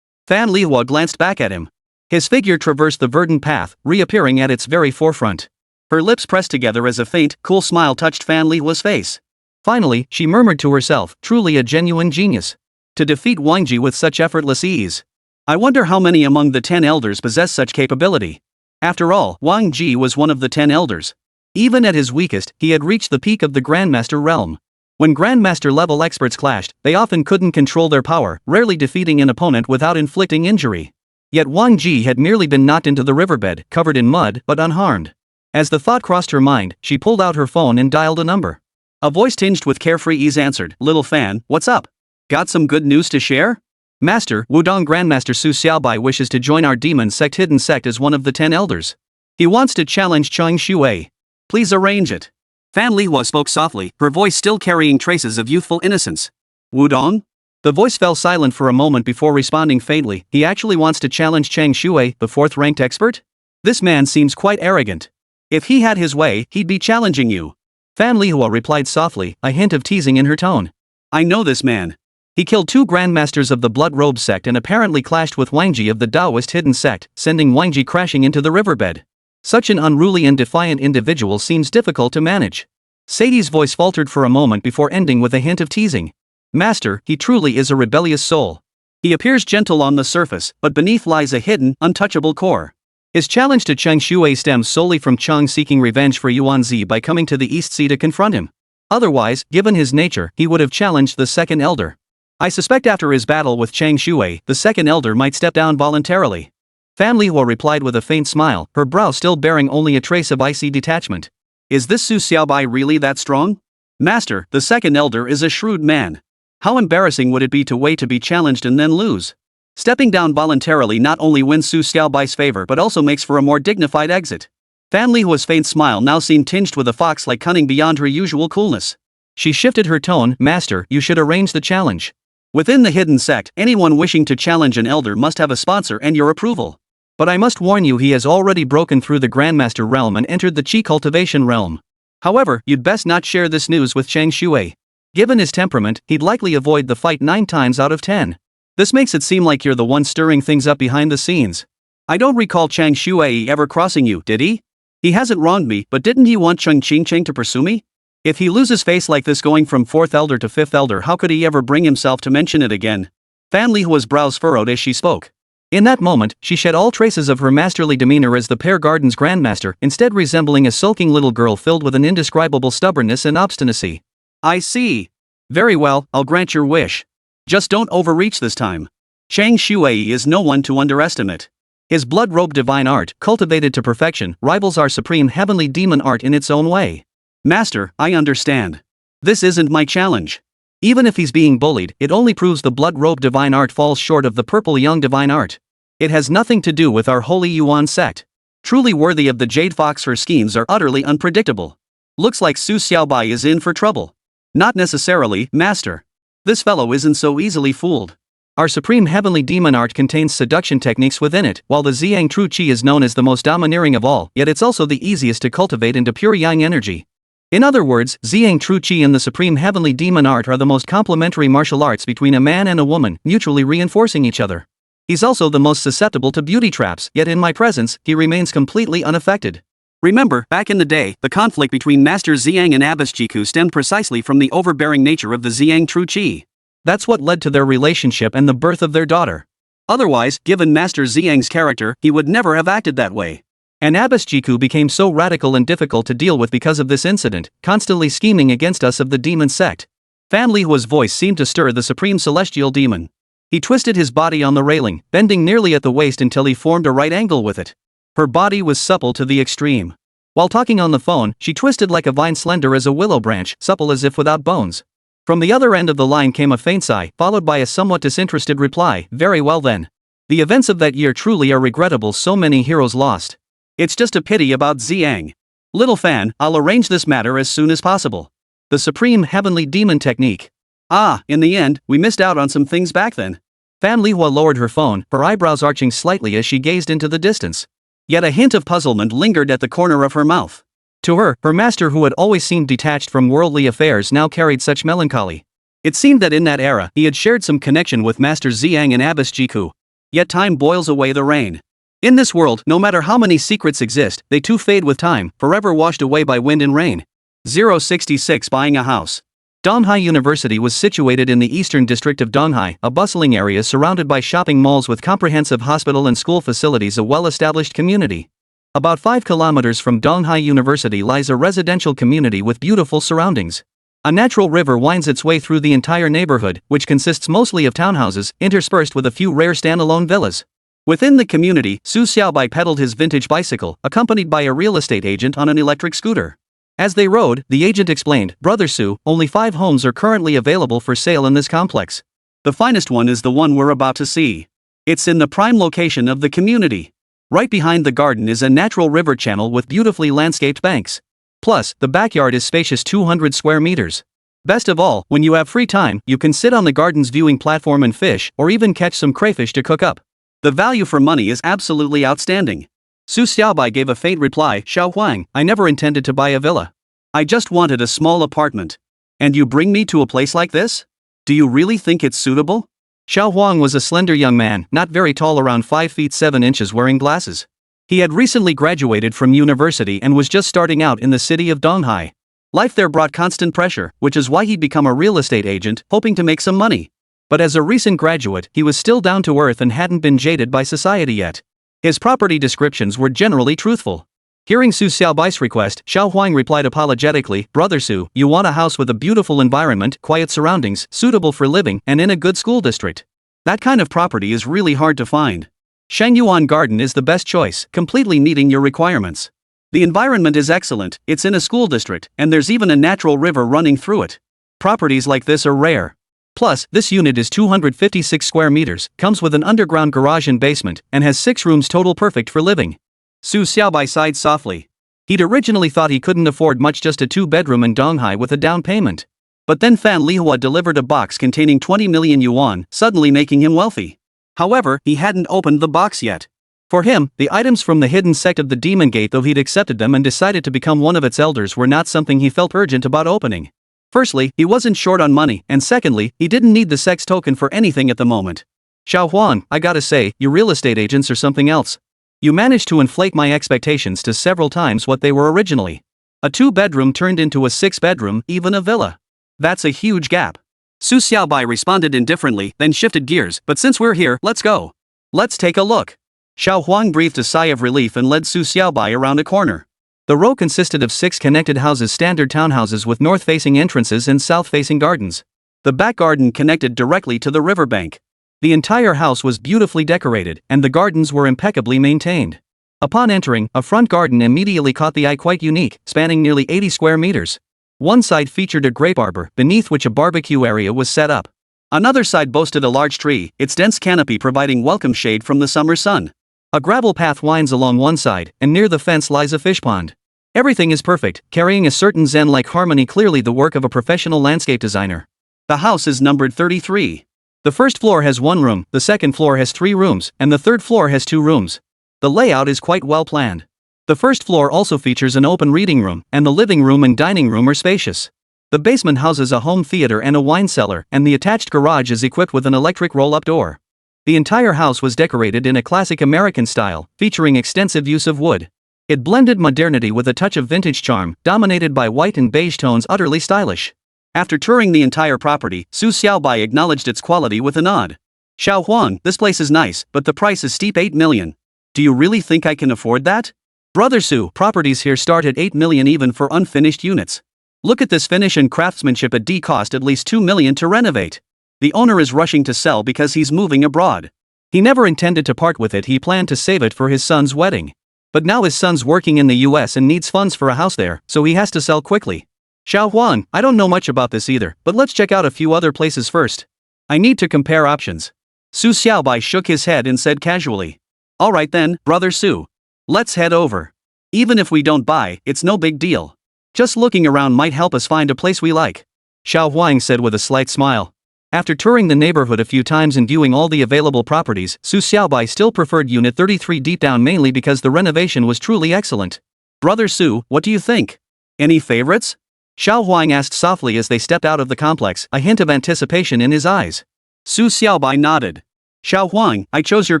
Fan Lihua glanced back at him. His figure traversed the verdant path, reappearing at its very forefront. Her lips pressed together as a faint, cool smile touched Fan Lihua's face. Finally, she murmured to herself, truly a genuine genius. To defeat Wangji with such effortless ease. I wonder how many among the 10 elders possess such capability. After all, Wang Ji was one of the 10 elders. Even at his weakest, he had reached the peak of the Grandmaster realm. When Grandmaster-level experts clashed, they often couldn't control their power, rarely defeating an opponent without inflicting injury. Yet Wang Ji had merely been knocked into the riverbed, covered in mud, but unharmed. As the thought crossed her mind, she pulled out her phone and dialed a number. A voice tinged with carefree ease answered, "Little fan, what's up? Got some good news to share? Master, Wudong Grandmaster Su Xiaobai wishes to join our demon sect hidden sect as one of the 10 elders. He wants to challenge Cheng Shui. Please arrange it." Fan Lihua spoke softly, her voice still carrying traces of youthful innocence. Wudong? The voice fell silent for a moment before responding faintly. He actually wants to challenge Cheng Shui, the 4th-ranked expert? This man seems quite arrogant. If he had his way, he'd be challenging you. Fan Lihua replied softly, a hint of teasing in her tone. I know this man. He killed 2 grandmasters of the Blood Robe sect and apparently clashed with Wangji of the Taoist hidden sect, sending Wangji crashing into the riverbed. Such an unruly and defiant individual seems difficult to manage. Sadie's voice faltered for a moment before ending with a hint of teasing. Master, he truly is a rebellious soul. He appears gentle on the surface, but beneath lies a hidden, untouchable core. His challenge to Cheng Shui stems solely from Cheng seeking revenge for Yuan Zi by coming to the East Sea to confront him. Otherwise, given his nature, he would have challenged the 2nd elder. I suspect after his battle with Cheng Shui, the 2nd elder might step down voluntarily. Fan Lihua replied with a faint smile, her brow still bearing only a trace of icy detachment. Is this Su Xiaobai really that strong? Master, the second elder is a shrewd man. How embarrassing would it be to wait to be challenged and then lose? Stepping down voluntarily not only wins Su Xiaobai's favor but also makes for a more dignified exit. Fan Lihua's faint smile now seemed tinged with a fox-like cunning beyond her usual coolness. She shifted her tone, Master, you should arrange the challenge. Within the hidden sect, anyone wishing to challenge an elder must have a sponsor and your approval. But I must warn you, he has already broken through the Grandmaster realm and entered the Qi cultivation realm. However, you'd best not share this news with Chang Shui. Given his temperament, he'd likely avoid the fight 9 times out of 10. This makes it seem like you're the one stirring things up behind the scenes. I don't recall Chang Shui ever crossing you, did he? He hasn't wronged me, but didn't he want Cheng Qingcheng to pursue me? If he loses face like this going from 4th elder to 5th elder, how could he ever bring himself to mention it again? Fan Lihua's brows furrowed as she spoke. In that moment, she shed all traces of her masterly demeanor as the Pear Garden's grandmaster, instead resembling a sulking little girl filled with an indescribable stubbornness and obstinacy. I see. Very well, I'll grant your wish. Just don't overreach this time. Chang Shui is no one to underestimate. His blood-robed divine art, cultivated to perfection, rivals our supreme heavenly demon art in its own way. Master, I understand. This isn't my challenge. Even if he's being bullied, it only proves the blood-robed divine art falls short of the purple young divine art. It has nothing to do with our holy Yuan sect. Truly worthy of the Jade Fox, her schemes are utterly unpredictable. Looks like Su Xiaobai is in for trouble. Not necessarily, Master. This fellow isn't so easily fooled. Our supreme heavenly demon art contains seduction techniques within it, while the Ziyang True Qi is known as the most domineering of all, yet it's also the easiest to cultivate into pure yang energy. In other words, Ziyang True Qi and the supreme heavenly demon art are the most complementary martial arts between a man and a woman, mutually reinforcing each other. He's also the most susceptible to beauty traps, yet in my presence, he remains completely unaffected. Remember, back in the day, the conflict between Master Ziyang and Abbess Jiku stemmed precisely from the overbearing nature of the Ziyang True Qi. That's what led to their relationship and the birth of their daughter. Otherwise, given Master Ziyang's character, he would never have acted that way. And Abbess Jiku became so radical and difficult to deal with because of this incident, constantly scheming against us of the demon sect. Fan Lihua's voice seemed to stir the supreme celestial demon. He twisted his body on the railing, bending nearly at the waist until he formed a right angle with it. Her body was supple to the extreme. While talking on the phone, she twisted like a vine, slender as a willow branch, supple as if without bones. From the other end of the line came a faint sigh, followed by a somewhat disinterested reply, very well then. The events of that year truly are regrettable, so many heroes lost. It's just a pity about Ziyang. Little Fan, I'll arrange this matter as soon as possible. The supreme heavenly demon technique. Ah, in the end, we missed out on some things back then. Fan Lihua lowered her phone, her eyebrows arching slightly as she gazed into the distance. Yet a hint of puzzlement lingered at the corner of her mouth. To her, her master who had always seemed detached from worldly affairs now carried such melancholy. It seemed that in that era, he had shared some connection with Master Ziyang and Abbess Jiku. Yet time boils away the rain. In this world, no matter how many secrets exist, they too fade with time, forever washed away by wind and rain. 066 Buying a house. Donghai University was situated in the eastern district of Donghai, a bustling area surrounded by shopping malls with comprehensive hospital and school facilities, a well-established community. About 5 kilometers from Donghai University lies a residential community with beautiful surroundings. A natural river winds its way through the entire neighborhood, which consists mostly of townhouses, interspersed with a few rare standalone villas. Within the community, Su Xiaobai pedaled his vintage bicycle, accompanied by a real estate agent on an electric scooter. As they rode, the agent explained, Brother Su, only 5 homes are currently available for sale in this complex. The finest one is the one we're about to see. It's in the prime location of the community. Right behind the garden is a natural river channel with beautifully landscaped banks. Plus, the backyard is spacious 200 square meters. Best of all, when you have free time, you can sit on the garden's viewing platform and fish, or even catch some crayfish to cook up. The value for money is absolutely outstanding. Su Xiaobai gave a faint reply, Xiao Huang, I never intended to buy a villa. I just wanted a small apartment. And you bring me to a place like this? Do you really think it's suitable? Xiao Huang was a slender young man, not very tall, around 5 feet 7 inches, wearing glasses. He had recently graduated from university and was just starting out in the city of Donghai. Life there brought constant pressure, which is why he'd become a real estate agent, hoping to make some money. But as a recent graduate, he was still down to earth and hadn't been jaded by society yet. His property descriptions were generally truthful. Hearing Su Xiaobai's request, Xiao Huang replied apologetically, Brother Su, you want a house with a beautiful environment, quiet surroundings, suitable for living, and in a good school district. That kind of property is really hard to find. Shangyuan Garden is the best choice, completely meeting your requirements. The environment is excellent, it's in a school district, and there's even a natural river running through it. Properties like this are rare. Plus, this unit is 256 square meters, comes with an underground garage and basement, and has 6 rooms total, perfect for living. Su Xiaobai sighed softly. He'd originally thought he couldn't afford much, just a 2-bedroom in Donghai with a down payment. But then Fan Lihua delivered a box containing 20 million yuan, suddenly making him wealthy. However, he hadn't opened the box yet. For him, the items from the hidden sect of the Demon Gate, though he'd accepted them and decided to become one of its elders, were not something he felt urgent about opening. Firstly, he wasn't short on money, and secondly, he didn't need the sect's token for anything at the moment. Xiao Huang, I gotta say, you real estate agents are something else. You managed to inflate my expectations to several times what they were originally. A 2-bedroom turned into a 6-bedroom, even a villa. That's a huge gap. Su Xiaobai responded indifferently, then shifted gears, but since we're here, let's go. Let's take a look. Xiao Huang breathed a sigh of relief and led Su Xiaobai around a corner. The row consisted of 6 connected houses, standard townhouses with north-facing entrances and south-facing gardens. The back garden connected directly to the riverbank. The entire house was beautifully decorated, and the gardens were impeccably maintained. Upon entering, a front garden immediately caught the eye, quite unique, spanning nearly 80 square meters. One side featured a grape arbor, beneath which a barbecue area was set up. Another side boasted a large tree, its dense canopy providing welcome shade from the summer sun. A gravel path winds along one side, and near the fence lies a fish pond. Everything is perfect, carrying a certain zen-like harmony, clearly the work of a professional landscape designer. The house is numbered 33. The first floor has 1 room, the second floor has 3 rooms, and the third floor has 2 rooms. The layout is quite well planned. The first floor also features an open reading room, and the living room and dining room are spacious. The basement houses a home theater and a wine cellar, and the attached garage is equipped with an electric roll-up door. The entire house was decorated in a classic American style, featuring extensive use of wood. It blended modernity with a touch of vintage charm, dominated by white and beige tones, utterly stylish. After touring the entire property, Su Xiaobai acknowledged its quality with a nod. Xiao Huang, this place is nice, but the price is steep, 8 million. Do you really think I can afford that? Brother Su, properties here start at 8 million even for unfinished units. Look at this finish and craftsmanship, at D cost at least 2 million to renovate. The owner is rushing to sell because he's moving abroad. He never intended to part with it, he planned to save it for his son's wedding. But now his son's working in the US and needs funds for a house there, so he has to sell quickly. Xiao Huang, I don't know much about this either, but let's check out a few other places first. I need to compare options. Su Xiaobai shook his head and said casually. Alright then, Brother Su. Let's head over. Even if we don't buy, it's no big deal. Just looking around might help us find a place we like. Xiao Huang said with a slight smile. After touring the neighborhood a few times and viewing all the available properties, Su Xiaobai still preferred Unit 33 deep down, mainly because the renovation was truly excellent. Brother Su, what do you think? Any favorites? Xiao Huang asked softly as they stepped out of the complex, a hint of anticipation in his eyes. Su Xiaobai nodded. Xiao Huang, I chose your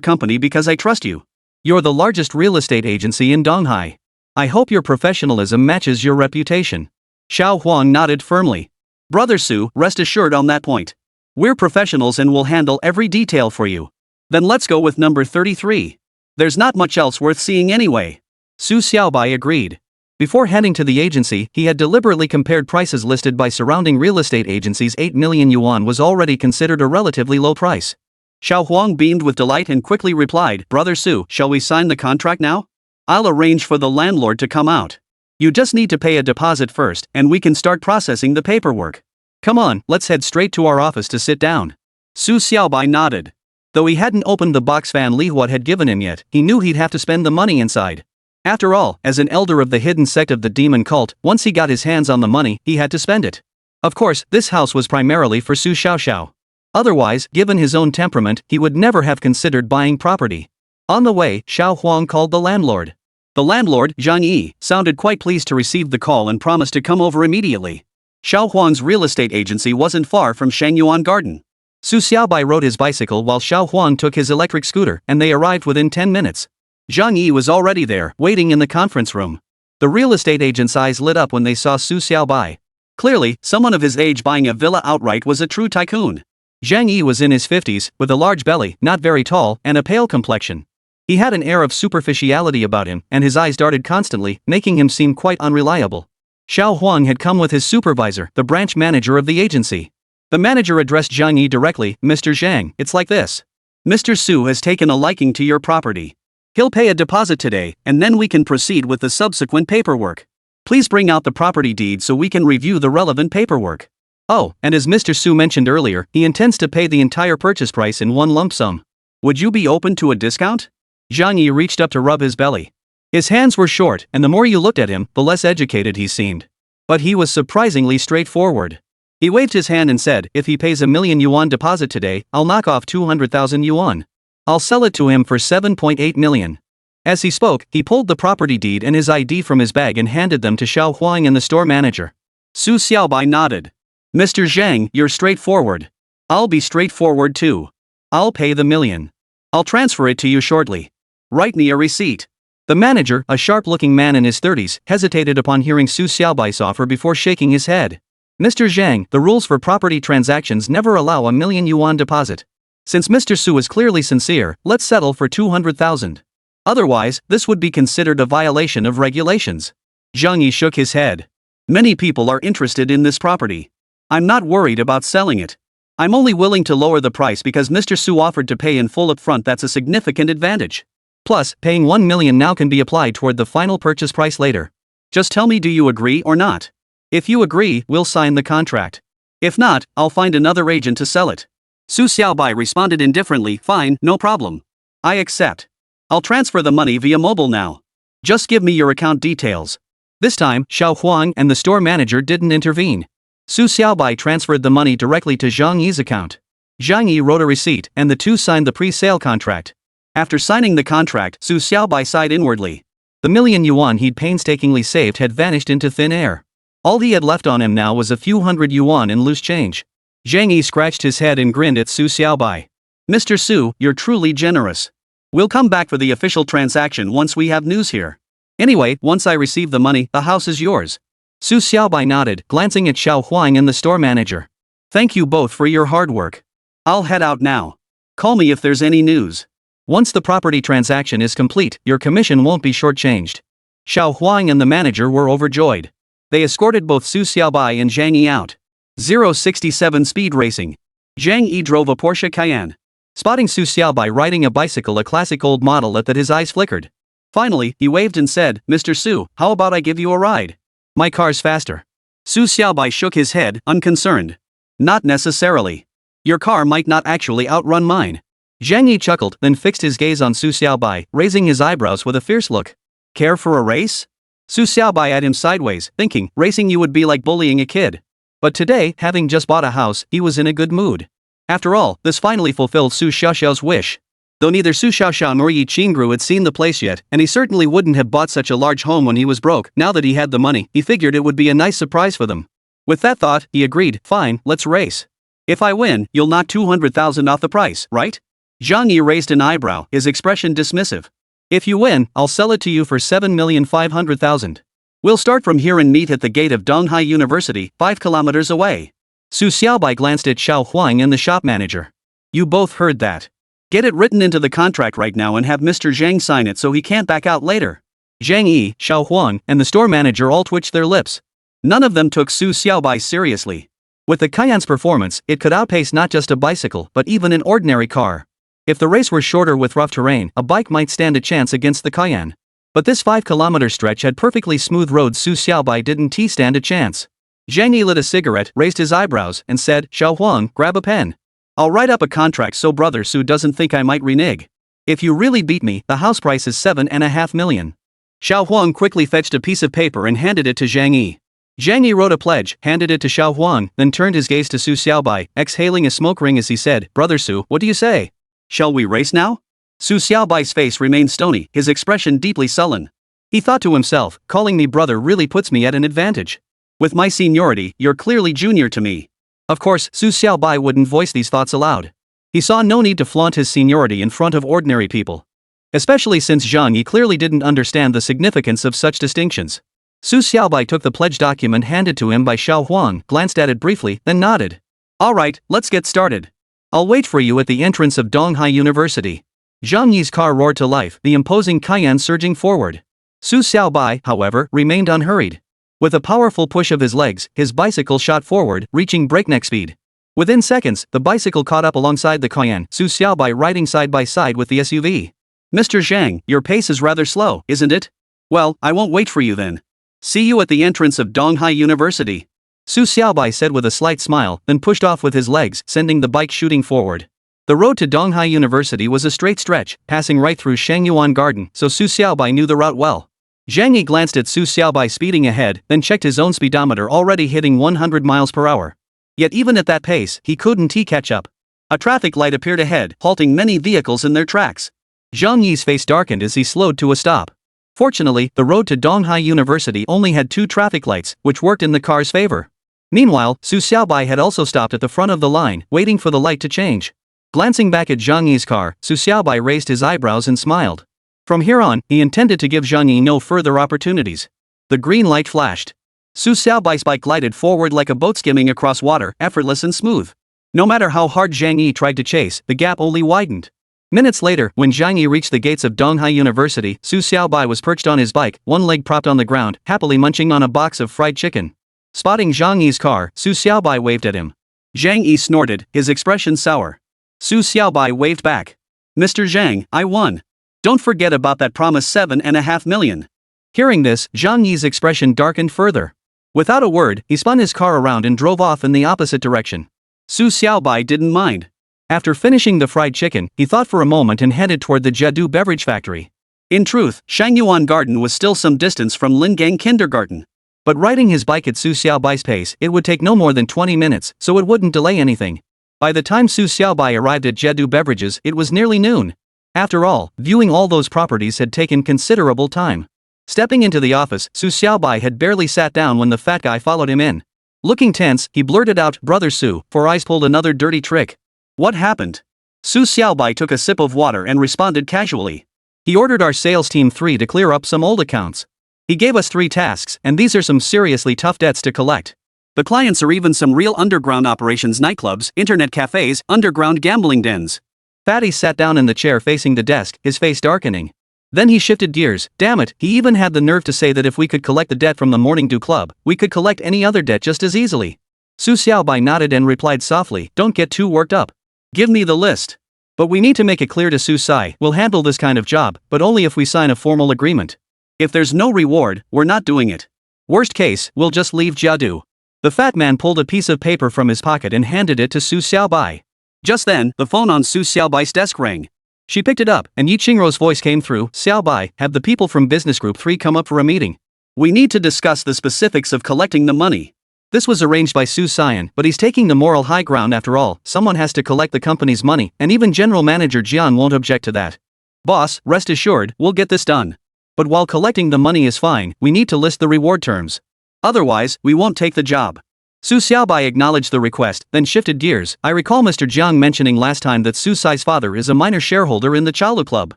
company because I trust you. You're the largest real estate agency in Donghai. I hope your professionalism matches your reputation. Xiao Huang nodded firmly. Brother Su, rest assured on that point. We're professionals and will handle every detail for you. Then let's go with number 33. There's not much else worth seeing anyway. Su Xiaobai agreed. Before heading to the agency, he had deliberately compared prices listed by surrounding real estate agencies. 8 million yuan was already considered a relatively low price. Xiao Huang beamed with delight and quickly replied, Brother Su, shall we sign the contract now? I'll arrange for the landlord to come out. You just need to pay a deposit first, and we can start processing the paperwork. Come on, let's head straight to our office to sit down. Su Xiaobai nodded. Though he hadn't opened the box Fan Lihua had given him yet, he knew he'd have to spend the money inside. After all, as an elder of the hidden sect of the demon cult, once he got his hands on the money, he had to spend it. Of course, this house was primarily for Su Xiaoxiao. Otherwise, given his own temperament, he would never have considered buying property. On the way, Xiao Huang called the landlord. The landlord, Zhang Yi, sounded quite pleased to receive the call and promised to come over immediately. Xiao Huang's real estate agency wasn't far from Shangyuan Garden. Su Xiaobai rode his bicycle while Xiao Huang took his electric scooter, and they arrived within 10 minutes. Zhang Yi was already there, waiting in the conference room. The real estate agent's eyes lit up when they saw Su Xiaobai. Clearly, someone of his age buying a villa outright was a true tycoon. Zhang Yi was in his 50s, with a large belly, not very tall, and a pale complexion. He had an air of superficiality about him, and his eyes darted constantly, making him seem quite unreliable. Xiao Huang had come with his supervisor, the branch manager of the agency. The manager addressed Zhang Yi directly, Mr. Zhang, it's like this. Mr. Su has taken a liking to your property. He'll pay a deposit today, and then we can proceed with the subsequent paperwork. Please bring out the property deed so we can review the relevant paperwork. Oh, and as Mr. Su mentioned earlier, he intends to pay the entire purchase price in one lump sum. Would you be open to a discount? Zhang Yi reached up to rub his belly. His hands were short, and the more you looked at him, the less educated he seemed. But he was surprisingly straightforward. He waved his hand and said, if he pays 1,000,000 yuan deposit today, I'll knock off 200,000 yuan. I'll sell it to him for 7.8 million. As he spoke, he pulled the property deed and his ID from his bag and handed them to Xiao Huang and the store manager. Su Xiaobai nodded. Mr. Zhang, you're straightforward. I'll be straightforward too. I'll pay the million. I'll transfer it to you shortly. Write me a receipt. The manager, a sharp-looking man in his 30s, hesitated upon hearing Su Xiaobai's offer before shaking his head. Mr. Zhang, the rules for property transactions never allow 1,000,000 yuan deposit. Since Mr. Su is clearly sincere, let's settle for 200,000. Otherwise, this would be considered a violation of regulations. Zhang Yi shook his head. Many people are interested in this property. I'm not worried about selling it. I'm only willing to lower the price because Mr. Su offered to pay in full up front. That's a significant advantage. Plus, paying 1 million now can be applied toward the final purchase price later. Just tell me, do you agree or not? If you agree, we'll sign the contract. If not, I'll find another agent to sell it. Su Xiaobai responded indifferently, fine, no problem. I accept. I'll transfer the money via mobile now. Just give me your account details. This time, Xiao Huang and the store manager didn't intervene. Su Xiaobai transferred the money directly to Zhang Yi's account. Zhang Yi wrote a receipt and the two signed the pre-sale contract. After signing the contract, Su Xiaobai sighed inwardly. The 1,000,000 yuan he'd painstakingly saved had vanished into thin air. All he had left on him now was a few hundred yuan in loose change. Zhang Yi scratched his head and grinned at Su Xiaobai. Mr. Su, you're truly generous. We'll come back for the official transaction once we have news here. Anyway, once I receive the money, the house is yours. Su Xiaobai nodded, glancing at Xiao Huang and the store manager. Thank you both for your hard work. I'll head out now. Call me if there's any news. Once the property transaction is complete, your commission won't be shortchanged. Xiao Huang and the manager were overjoyed. They escorted both Su Xiaobai and Zhang Yi out. 067 Speed Racing. Zhang Yi drove a Porsche Cayenne. Spotting Su Xiaobai riding a bicycle, a classic old model, that his eyes flickered. Finally, he waved and said, Mr. Su, how about I give you a ride? My car's faster. Su Xiaobai shook his head, unconcerned. Not necessarily. Your car might not actually outrun mine. Zhang Yi chuckled, then fixed his gaze on Su Xiaobai, raising his eyebrows with a fierce look. Care for a race? Su Xiaobai eyed him sideways, thinking, racing you would be like bullying a kid. But today, having just bought a house, he was in a good mood. After all, this finally fulfilled Su Xiaoxiao's wish. Though neither Su Xiaoxiao nor Yi Qingru had seen the place yet, and he certainly wouldn't have bought such a large home when he was broke, now that he had the money, he figured it would be a nice surprise for them. With that thought, he agreed, fine, let's race. If I win, you'll knock 200,000 off the price, right? Zhang Yi raised an eyebrow, his expression dismissive. If you win, I'll sell it to you for 7,500,000. We'll start from here and meet at the gate of Donghai University, 5 kilometers away. Su Xiaobai glanced at Xiao Huang and the shop manager. You both heard that. Get it written into the contract right now and have Mr. Zhang sign it so he can't back out later. Zhang Yi, Xiao Huang, and the store manager all twitched their lips. None of them took Su Xiaobai seriously. With the Cayenne's performance, it could outpace not just a bicycle but even an ordinary car. If the race were shorter with rough terrain, a bike might stand a chance against the Cayenne. But this 5-kilometer stretch had perfectly smooth roads. Su Xiaobai didn't stand a chance. Zhang Yi lit a cigarette, raised his eyebrows, and said, Xiao Huang, grab a pen. I'll write up a contract so brother Su doesn't think I might renege. If you really beat me, the house price is 7.5 million. Xiao Huang quickly fetched a piece of paper and handed it to Zhang Yi. Zhang Yi wrote a pledge, handed it to Xiao Huang, then turned his gaze to Su Xiaobai, exhaling a smoke ring as he said, Brother Su, what do you say? Shall we race now? Su Xiaobai's face remained stony, his expression deeply sullen. He thought to himself, calling me brother really puts me at an advantage. With my seniority, you're clearly junior to me. Of course, Su Xiaobai wouldn't voice these thoughts aloud. He saw no need to flaunt his seniority in front of ordinary people. Especially since Zhang Yi clearly didn't understand the significance of such distinctions. Su Xiaobai took the pledge document handed to him by Xiao Huang, glanced at it briefly, then nodded. All right, let's get started. I'll wait for you at the entrance of Donghai University. Zhang Yi's car roared to life, the imposing Cayenne surging forward. Su Xiaobai, however, remained unhurried. With a powerful push of his legs, his bicycle shot forward, reaching breakneck speed. Within seconds, the bicycle caught up alongside the Cayenne, Su Xiaobai riding side by side with the SUV. Mr. Zhang, your pace is rather slow, isn't it? Well, I won't wait for you then. See you at the entrance of Donghai University. Su Xiaobai said with a slight smile, then pushed off with his legs, sending the bike shooting forward. The road to Donghai University was a straight stretch, passing right through Shangyuan Garden, so Su Xiaobai knew the route well. Zhang Yi glanced at Su Xiaobai speeding ahead, then checked his own speedometer already hitting 100 miles per hour. Yet even at that pace, he couldn't catch up. A traffic light appeared ahead, halting many vehicles in their tracks. Zhang Yi's face darkened as he slowed to a stop. Fortunately, the road to Donghai University only had 2 traffic lights, which worked in the car's favor. Meanwhile, Su Xiaobai had also stopped at the front of the line, waiting for the light to change. Glancing back at Zhang Yi's car, Su Xiaobai raised his eyebrows and smiled. From here on, he intended to give Zhang Yi no further opportunities. The green light flashed. Su Xiaobai's bike glided forward like a boat skimming across water, effortless and smooth. No matter how hard Zhang Yi tried to chase, the gap only widened. Minutes later, when Zhang Yi reached the gates of Donghai University, Su Xiaobai was perched on his bike, one leg propped on the ground, happily munching on a box of fried chicken. Spotting Zhang Yi's car, Su Xiaobai waved at him. Zhang Yi snorted, his expression sour. Su Xiaobai waved back. Mr. Zhang, I won. Don't forget about that promised 7.5 million. Hearing this, Zhang Yi's expression darkened further. Without a word, he spun his car around and drove off in the opposite direction. Su Xiaobai didn't mind. After finishing the fried chicken, he thought for a moment and headed toward the Jedu beverage factory. In truth, Shangyuan Garden was still some distance from Lingang Kindergarten. But riding his bike at Su Xiaobai's pace, it would take no more than 20 minutes, so it wouldn't delay anything. By the time Su Xiaobai arrived at Jedu Beverages, it was nearly noon. After all, viewing all those properties had taken considerable time. Stepping into the office, Su Xiaobai had barely sat down when the fat guy followed him in. Looking tense, he blurted out, "Brother Su, 4 Eyes pulled another dirty trick." What happened? Su Xiaobai took a sip of water and responded casually. He ordered our sales team 3 to clear up some old accounts. He gave us 3 tasks, and these are some seriously tough debts to collect. The clients are even some real underground operations, nightclubs, internet cafes, underground gambling dens. Fatty sat down in the chair facing the desk, his face darkening. Then he shifted gears. Damn it, he even had the nerve to say that if we could collect the debt from the Morning Dew Club, we could collect any other debt just as easily. Su Xiaobai nodded and replied softly, "Don't get too worked up. Give me the list. But we need to make it clear to Su Sai, we'll handle this kind of job, but only if we sign a formal agreement. If there's no reward, we're not doing it. Worst case, we'll just leave Jiadu." The fat man pulled a piece of paper from his pocket and handed it to Su Xiaobai. Just then, the phone on Su Xiaobai's desk rang. She picked it up, and Yi Qingrou's voice came through. "Xiaobai, have the people from Business Group 3 come up for a meeting. We need to discuss the specifics of collecting the money." This was arranged by Su Xian, but he's taking the moral high ground after all. Someone has to collect the company's money, and even General Manager Jian won't object to that. "Boss, rest assured, we'll get this done. But while collecting the money is fine, we need to list the reward terms. Otherwise, we won't take the job." Su Xiaobai acknowledged the request, then shifted gears. "I recall Mr. Jiang mentioning last time that Su Sai's father is a minor shareholder in the Chalu Club.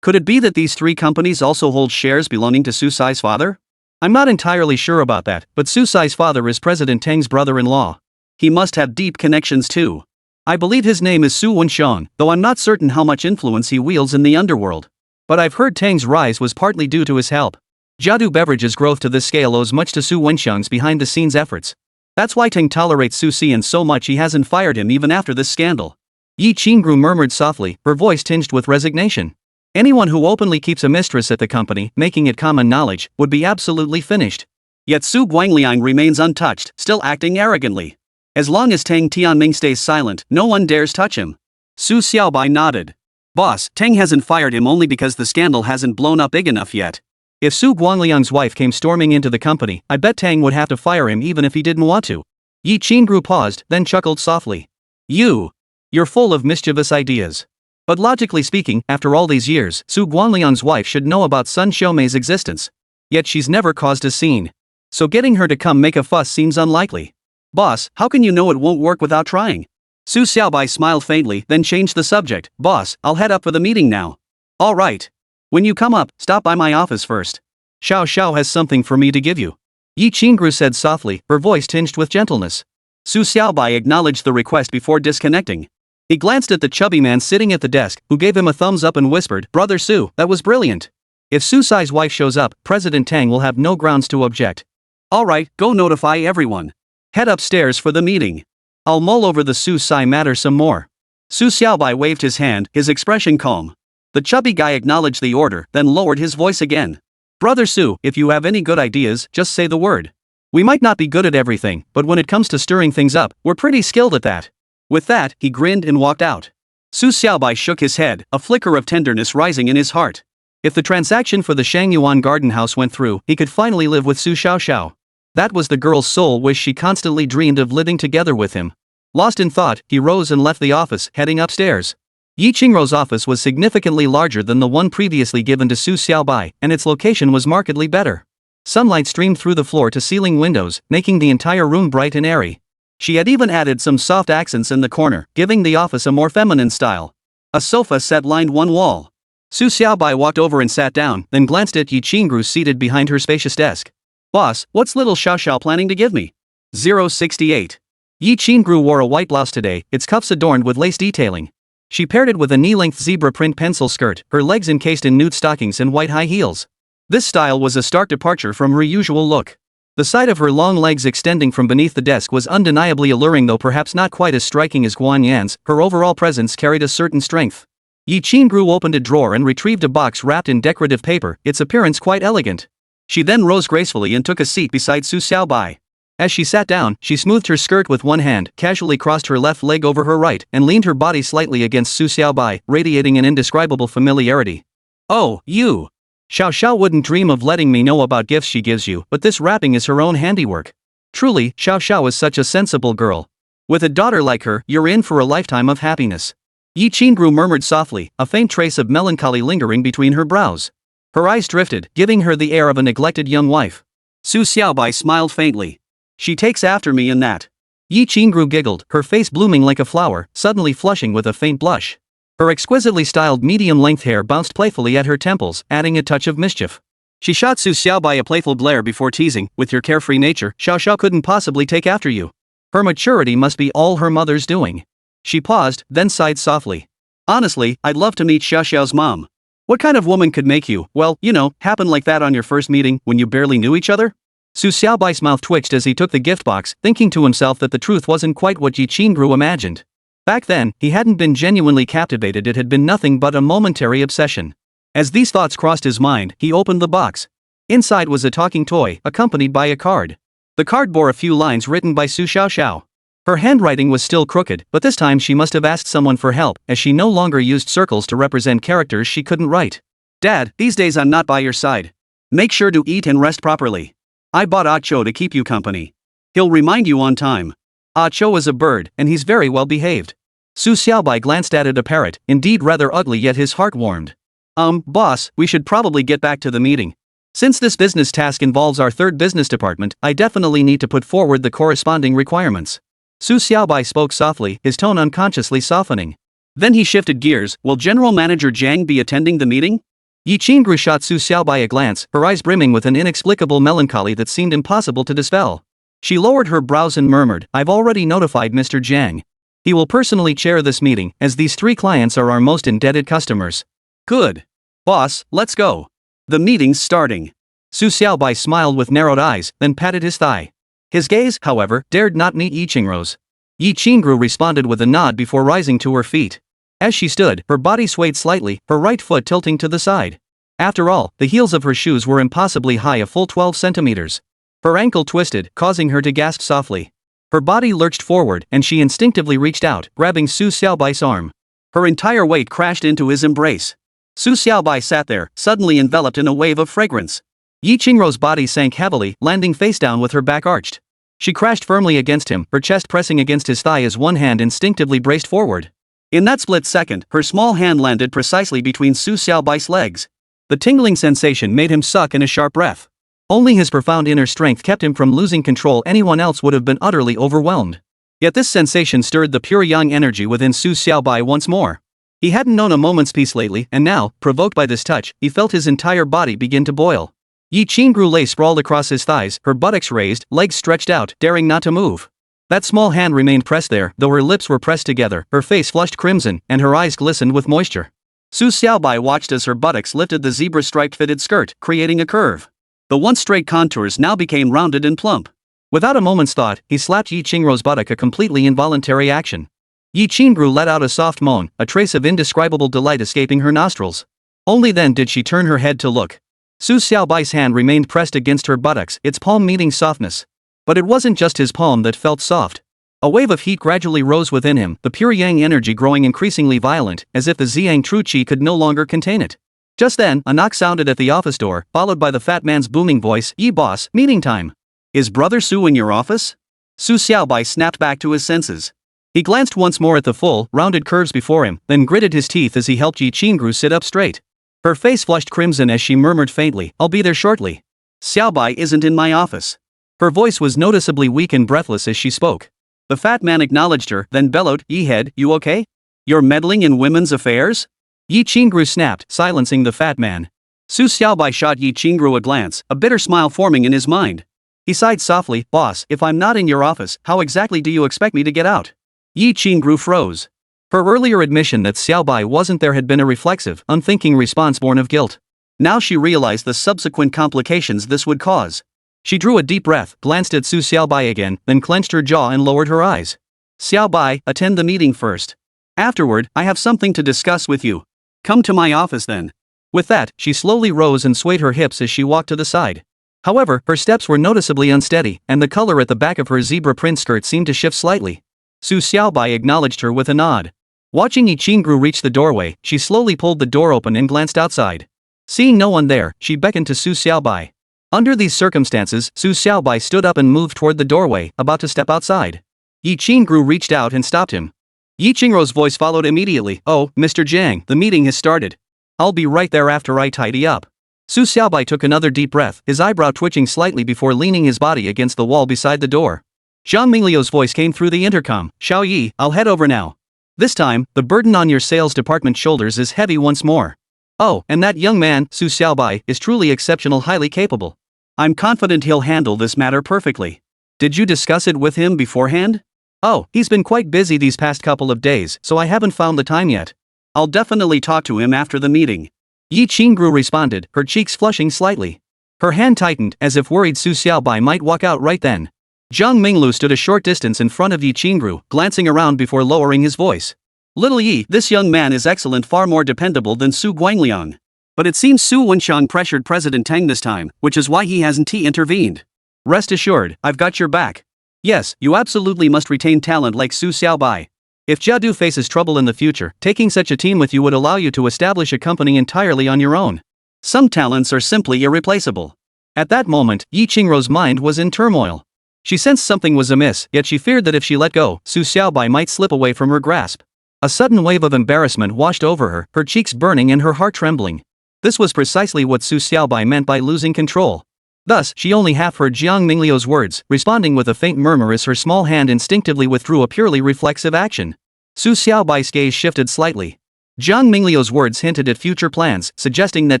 Could it be that these 3 companies also hold shares belonging to Su Sai's father? I'm not entirely sure about that, but Su Sai's father is President Tang's brother-in-law. He must have deep connections too. I believe his name is Su Wenxiang, though I'm not certain how much influence he wields in the underworld. But I've heard Tang's rise was partly due to his help. Jiadu Beverages' growth to this scale owes much to Su Wenxiang's behind-the-scenes efforts. That's why Tang tolerates Su Xian so much he hasn't fired him even after this scandal." Yi Qingru murmured softly, her voice tinged with resignation. Anyone who openly keeps a mistress at the company, making it common knowledge, would be absolutely finished. Yet Su Guangliang remains untouched, still acting arrogantly. As long as Tang Tianming stays silent, no one dares touch him. Su Xiaobai nodded. "Boss, Tang hasn't fired him only because the scandal hasn't blown up big enough yet. If Su Guangliang's wife came storming into the company, I bet Tang would have to fire him even if he didn't want to." Yi Qingru paused, then chuckled softly. You're full of mischievous ideas. But logically speaking, after all these years, Su Guangliang's wife should know about Sun Xiaomei's existence. Yet she's never caused a scene. So getting her to come make a fuss seems unlikely. "Boss, how can you know it won't work without trying?" Su Xiaobai smiled faintly, then changed the subject. "Boss, I'll head up for the meeting now." "All right. When you come up, stop by my office first. Xiao Xiao has something for me to give you." Yi Qingru said softly, her voice tinged with gentleness. Su Xiaobai acknowledged the request before disconnecting. He glanced at the chubby man sitting at the desk, who gave him a thumbs up and whispered, "Brother Su, that was brilliant. If Su Sai's wife shows up, President Tang will have no grounds to object." "All right, go notify everyone. Head upstairs for the meeting." I'll mull over the Su Sai matter some more. Su Xiaobai waved his hand, his expression calm. The chubby guy acknowledged the order, then lowered his voice again. Brother Su, if you have any good ideas, just say the word. We might not be good at everything, but when it comes to stirring things up, we're pretty skilled at that. With that, he grinned and walked out. Su Xiaobai shook his head, a flicker of tenderness rising in his heart. If the transaction for the Shangyuan garden house went through, he could finally live with Su Xiaoxiao. That was the girl's sole wish. She constantly dreamed of living together with him. Lost in thought, he rose and left the office, heading upstairs. Yi Qingrou's office was significantly larger than the one previously given to Su Xiaobai, and its location was markedly better. Sunlight streamed through the floor-to-ceiling windows, making the entire room bright and airy. She had even added some soft accents in the corner, giving the office a more feminine style. A sofa set lined one wall. Su Xiaobai walked over and sat down, then glanced at Yi Qingru seated behind her spacious desk. Boss, what's little Xiaoxiao planning to give me? 068. Yi Qingru wore a white blouse today, its cuffs adorned with lace detailing. She paired it with a knee-length zebra print pencil skirt, her legs encased in nude stockings and white high heels. This style was a stark departure from her usual look. The sight of her long legs extending from beneath the desk was undeniably alluring, though perhaps not quite as striking as Guan Yan's. Her overall presence carried a certain strength. Yi Qingru opened a drawer and retrieved a box wrapped in decorative paper, its appearance quite elegant. She then rose gracefully and took a seat beside Su Xiaobai. As she sat down, she smoothed her skirt with one hand, casually crossed her left leg over her right, and leaned her body slightly against Su Xiaobai, radiating an indescribable familiarity. Oh, you! Xiao wouldn't dream of letting me know about gifts she gives you, but this wrapping is her own handiwork. Truly, Xiao is such a sensible girl. With a daughter like her, you're in for a lifetime of happiness. Yi Qingru murmured softly, a faint trace of melancholy lingering between her brows. Her eyes drifted, giving her the air of a neglected young wife. Su Xiaobai smiled faintly. She takes after me in that. Yi Qingru giggled, her face blooming like a flower, suddenly flushing with a faint blush. Her exquisitely styled medium-length hair bounced playfully at her temples, adding a touch of mischief. She shot Su Xiaobai a playful glare before teasing, with your carefree nature, Xiao couldn't possibly take after you. Her maturity must be all her mother's doing. She paused, then sighed softly. Honestly, I'd love to meet Xiao's mom. What kind of woman could make you, well, happen like that on your first meeting, when you barely knew each other? Su Xiaobai's mouth twitched as he took the gift box, thinking to himself that the truth wasn't quite what Yi Qingru imagined. Back then, he hadn't been genuinely captivated, it had been nothing but a momentary obsession. As these thoughts crossed his mind, he opened the box. Inside was a talking toy, accompanied by a card. The card bore a few lines written by Su Xiaoxiao. Her handwriting was still crooked, but this time she must have asked someone for help, as she no longer used circles to represent characters she couldn't write. Dad, these days I'm not by your side. Make sure to eat and rest properly. I bought Ah Cho to keep you company. He'll remind you on time. Ah Cho is a bird, and he's very well behaved. Su Xiaobai glanced at it, a parrot, indeed rather ugly, yet his heart warmed. Boss, we should probably get back to the meeting. Since this business task involves our third business department, I definitely need to put forward the corresponding requirements. Su Xiaobai spoke softly, his tone unconsciously softening. Then he shifted gears. Will General Manager Jiang be attending the meeting? Yi Qingru shot Su Xiaobai a glance, her eyes brimming with an inexplicable melancholy that seemed impossible to dispel. She lowered her brows and murmured, I've already notified Mr. Jiang. He will personally chair this meeting, as these 3 clients are our most indebted customers. Good. Boss, let's go. The meeting's starting. Su Xiaobai smiled with narrowed eyes, then patted his thigh. His gaze, however, dared not meet Yi Qingru's. Yi Qingru responded with a nod before rising to her feet. As she stood, her body swayed slightly, her right foot tilting to the side. After all, the heels of her shoes were impossibly high, a full 12 centimeters. Her ankle twisted, causing her to gasp softly. Her body lurched forward, and she instinctively reached out, grabbing Su Xiaobai's arm. Her entire weight crashed into his embrace. Su Xiaobai sat there, suddenly enveloped in a wave of fragrance. Yi Qingrou's body sank heavily, landing face down with her back arched. She crashed firmly against him, her chest pressing against his thigh as one hand instinctively braced forward. In that split second, her small hand landed precisely between Su Xiaobai's legs. The tingling sensation made him suck in a sharp breath. Only his profound inner strength kept him from losing control. Anyone else would have been utterly overwhelmed. Yet this sensation stirred the pure yang energy within Su Xiaobai once more. He hadn't known a moment's peace lately, and now, provoked by this touch, he felt his entire body begin to boil. Yi Qingru lay sprawled across his thighs, her buttocks raised, legs stretched out, daring not to move. That small hand remained pressed there, though her lips were pressed together, her face flushed crimson, and her eyes glistened with moisture. Su Xiaobai watched as her buttocks lifted the zebra-striped fitted skirt, creating a curve. The once straight contours now became rounded and plump. Without a moment's thought, he slapped Yi Qingru's buttock, a completely involuntary action. Yi Qingru let out a soft moan, a trace of indescribable delight escaping her nostrils. Only then did she turn her head to look. Su Xiaobai's hand remained pressed against her buttocks, its palm meeting softness. But it wasn't just his palm that felt soft. A wave of heat gradually rose within him, the pure yang energy growing increasingly violent, as if the Ziyang True Qi could no longer contain it. Just then, a knock sounded at the office door, followed by the fat man's booming voice, "Yi boss, meeting time. Is Brother Su in your office?" Su Xiaobai snapped back to his senses. He glanced once more at the full, rounded curves before him, then gritted his teeth as he helped Yi Qingru sit up straight. Her face flushed crimson as she murmured faintly, "I'll be there shortly." "Xiaobai isn't in my office." Her voice was noticeably weak and breathless as she spoke. The fat man acknowledged her, then bellowed, "Yi head, you okay? You're meddling in women's affairs?" Yi Qingru snapped, silencing the fat man. Su Xiaobai shot Yi Qingru a glance, a bitter smile forming in his mind. He sighed softly, "Boss, if I'm not in your office, how exactly do you expect me to get out?" Yi Qingru froze. Her earlier admission that Xiaobai wasn't there had been a reflexive, unthinking response born of guilt. Now she realized the subsequent complications this would cause. She drew a deep breath, glanced at Su Xiaobai again, then clenched her jaw and lowered her eyes. "Xiaobai, attend the meeting first. Afterward, I have something to discuss with you. Come to my office then." With that, she slowly rose and swayed her hips as she walked to the side. However, her steps were noticeably unsteady, and the color at the back of her zebra print skirt seemed to shift slightly. Su Xiaobai acknowledged her with a nod. Watching Yi Qingru reach the doorway, she slowly pulled the door open and glanced outside. Seeing no one there, she beckoned to Su Xiaobai. Under these circumstances, Su Xiaobai stood up and moved toward the doorway, about to step outside. Yi Qingru reached out and stopped him. Yi Qingru's voice followed immediately, "Oh, Mr. Jiang, the meeting has started. I'll be right there after I tidy up." Su Xiaobai took another deep breath, his eyebrow twitching slightly before leaning his body against the wall beside the door. Zhang Mingliu's voice came through the intercom, "Xiao Yi, I'll head over now. This time, the burden on your sales department's shoulders is heavy once more. Oh, and that young man, Su Xiaobai, is truly exceptional, highly capable. I'm confident he'll handle this matter perfectly. Did you discuss it with him beforehand?" "Oh, he's been quite busy these past couple of days, so I haven't found the time yet. I'll definitely talk to him after the meeting." Yi Qingru responded, her cheeks flushing slightly. Her hand tightened, as if worried Su Xiaobai might walk out right then. Zhang Minglu stood a short distance in front of Yi Qingru, glancing around before lowering his voice. "Little Yi, this young man is excellent, far more dependable than Su Guangliang. But it seems Su Wenxiang pressured President Tang this time, which is why he hasn't intervened. Rest assured, I've got your back. Yes, you absolutely must retain talent like Su Xiaobai. If Jiadu faces trouble in the future, taking such a team with you would allow you to establish a company entirely on your own. Some talents are simply irreplaceable." At that moment, Yi Qingru's mind was in turmoil. She sensed something was amiss, yet she feared that if she let go, Su Xiaobai might slip away from her grasp. A sudden wave of embarrassment washed over her cheeks burning and her heart trembling. This was precisely what Su Xiaobai meant by losing control. Thus, she only half heard Zhang Mingliu's words, responding with a faint murmur as her small hand instinctively withdrew a purely reflexive action. Su Xiaobai's gaze shifted slightly. Zhang Mingliu's words hinted at future plans, suggesting that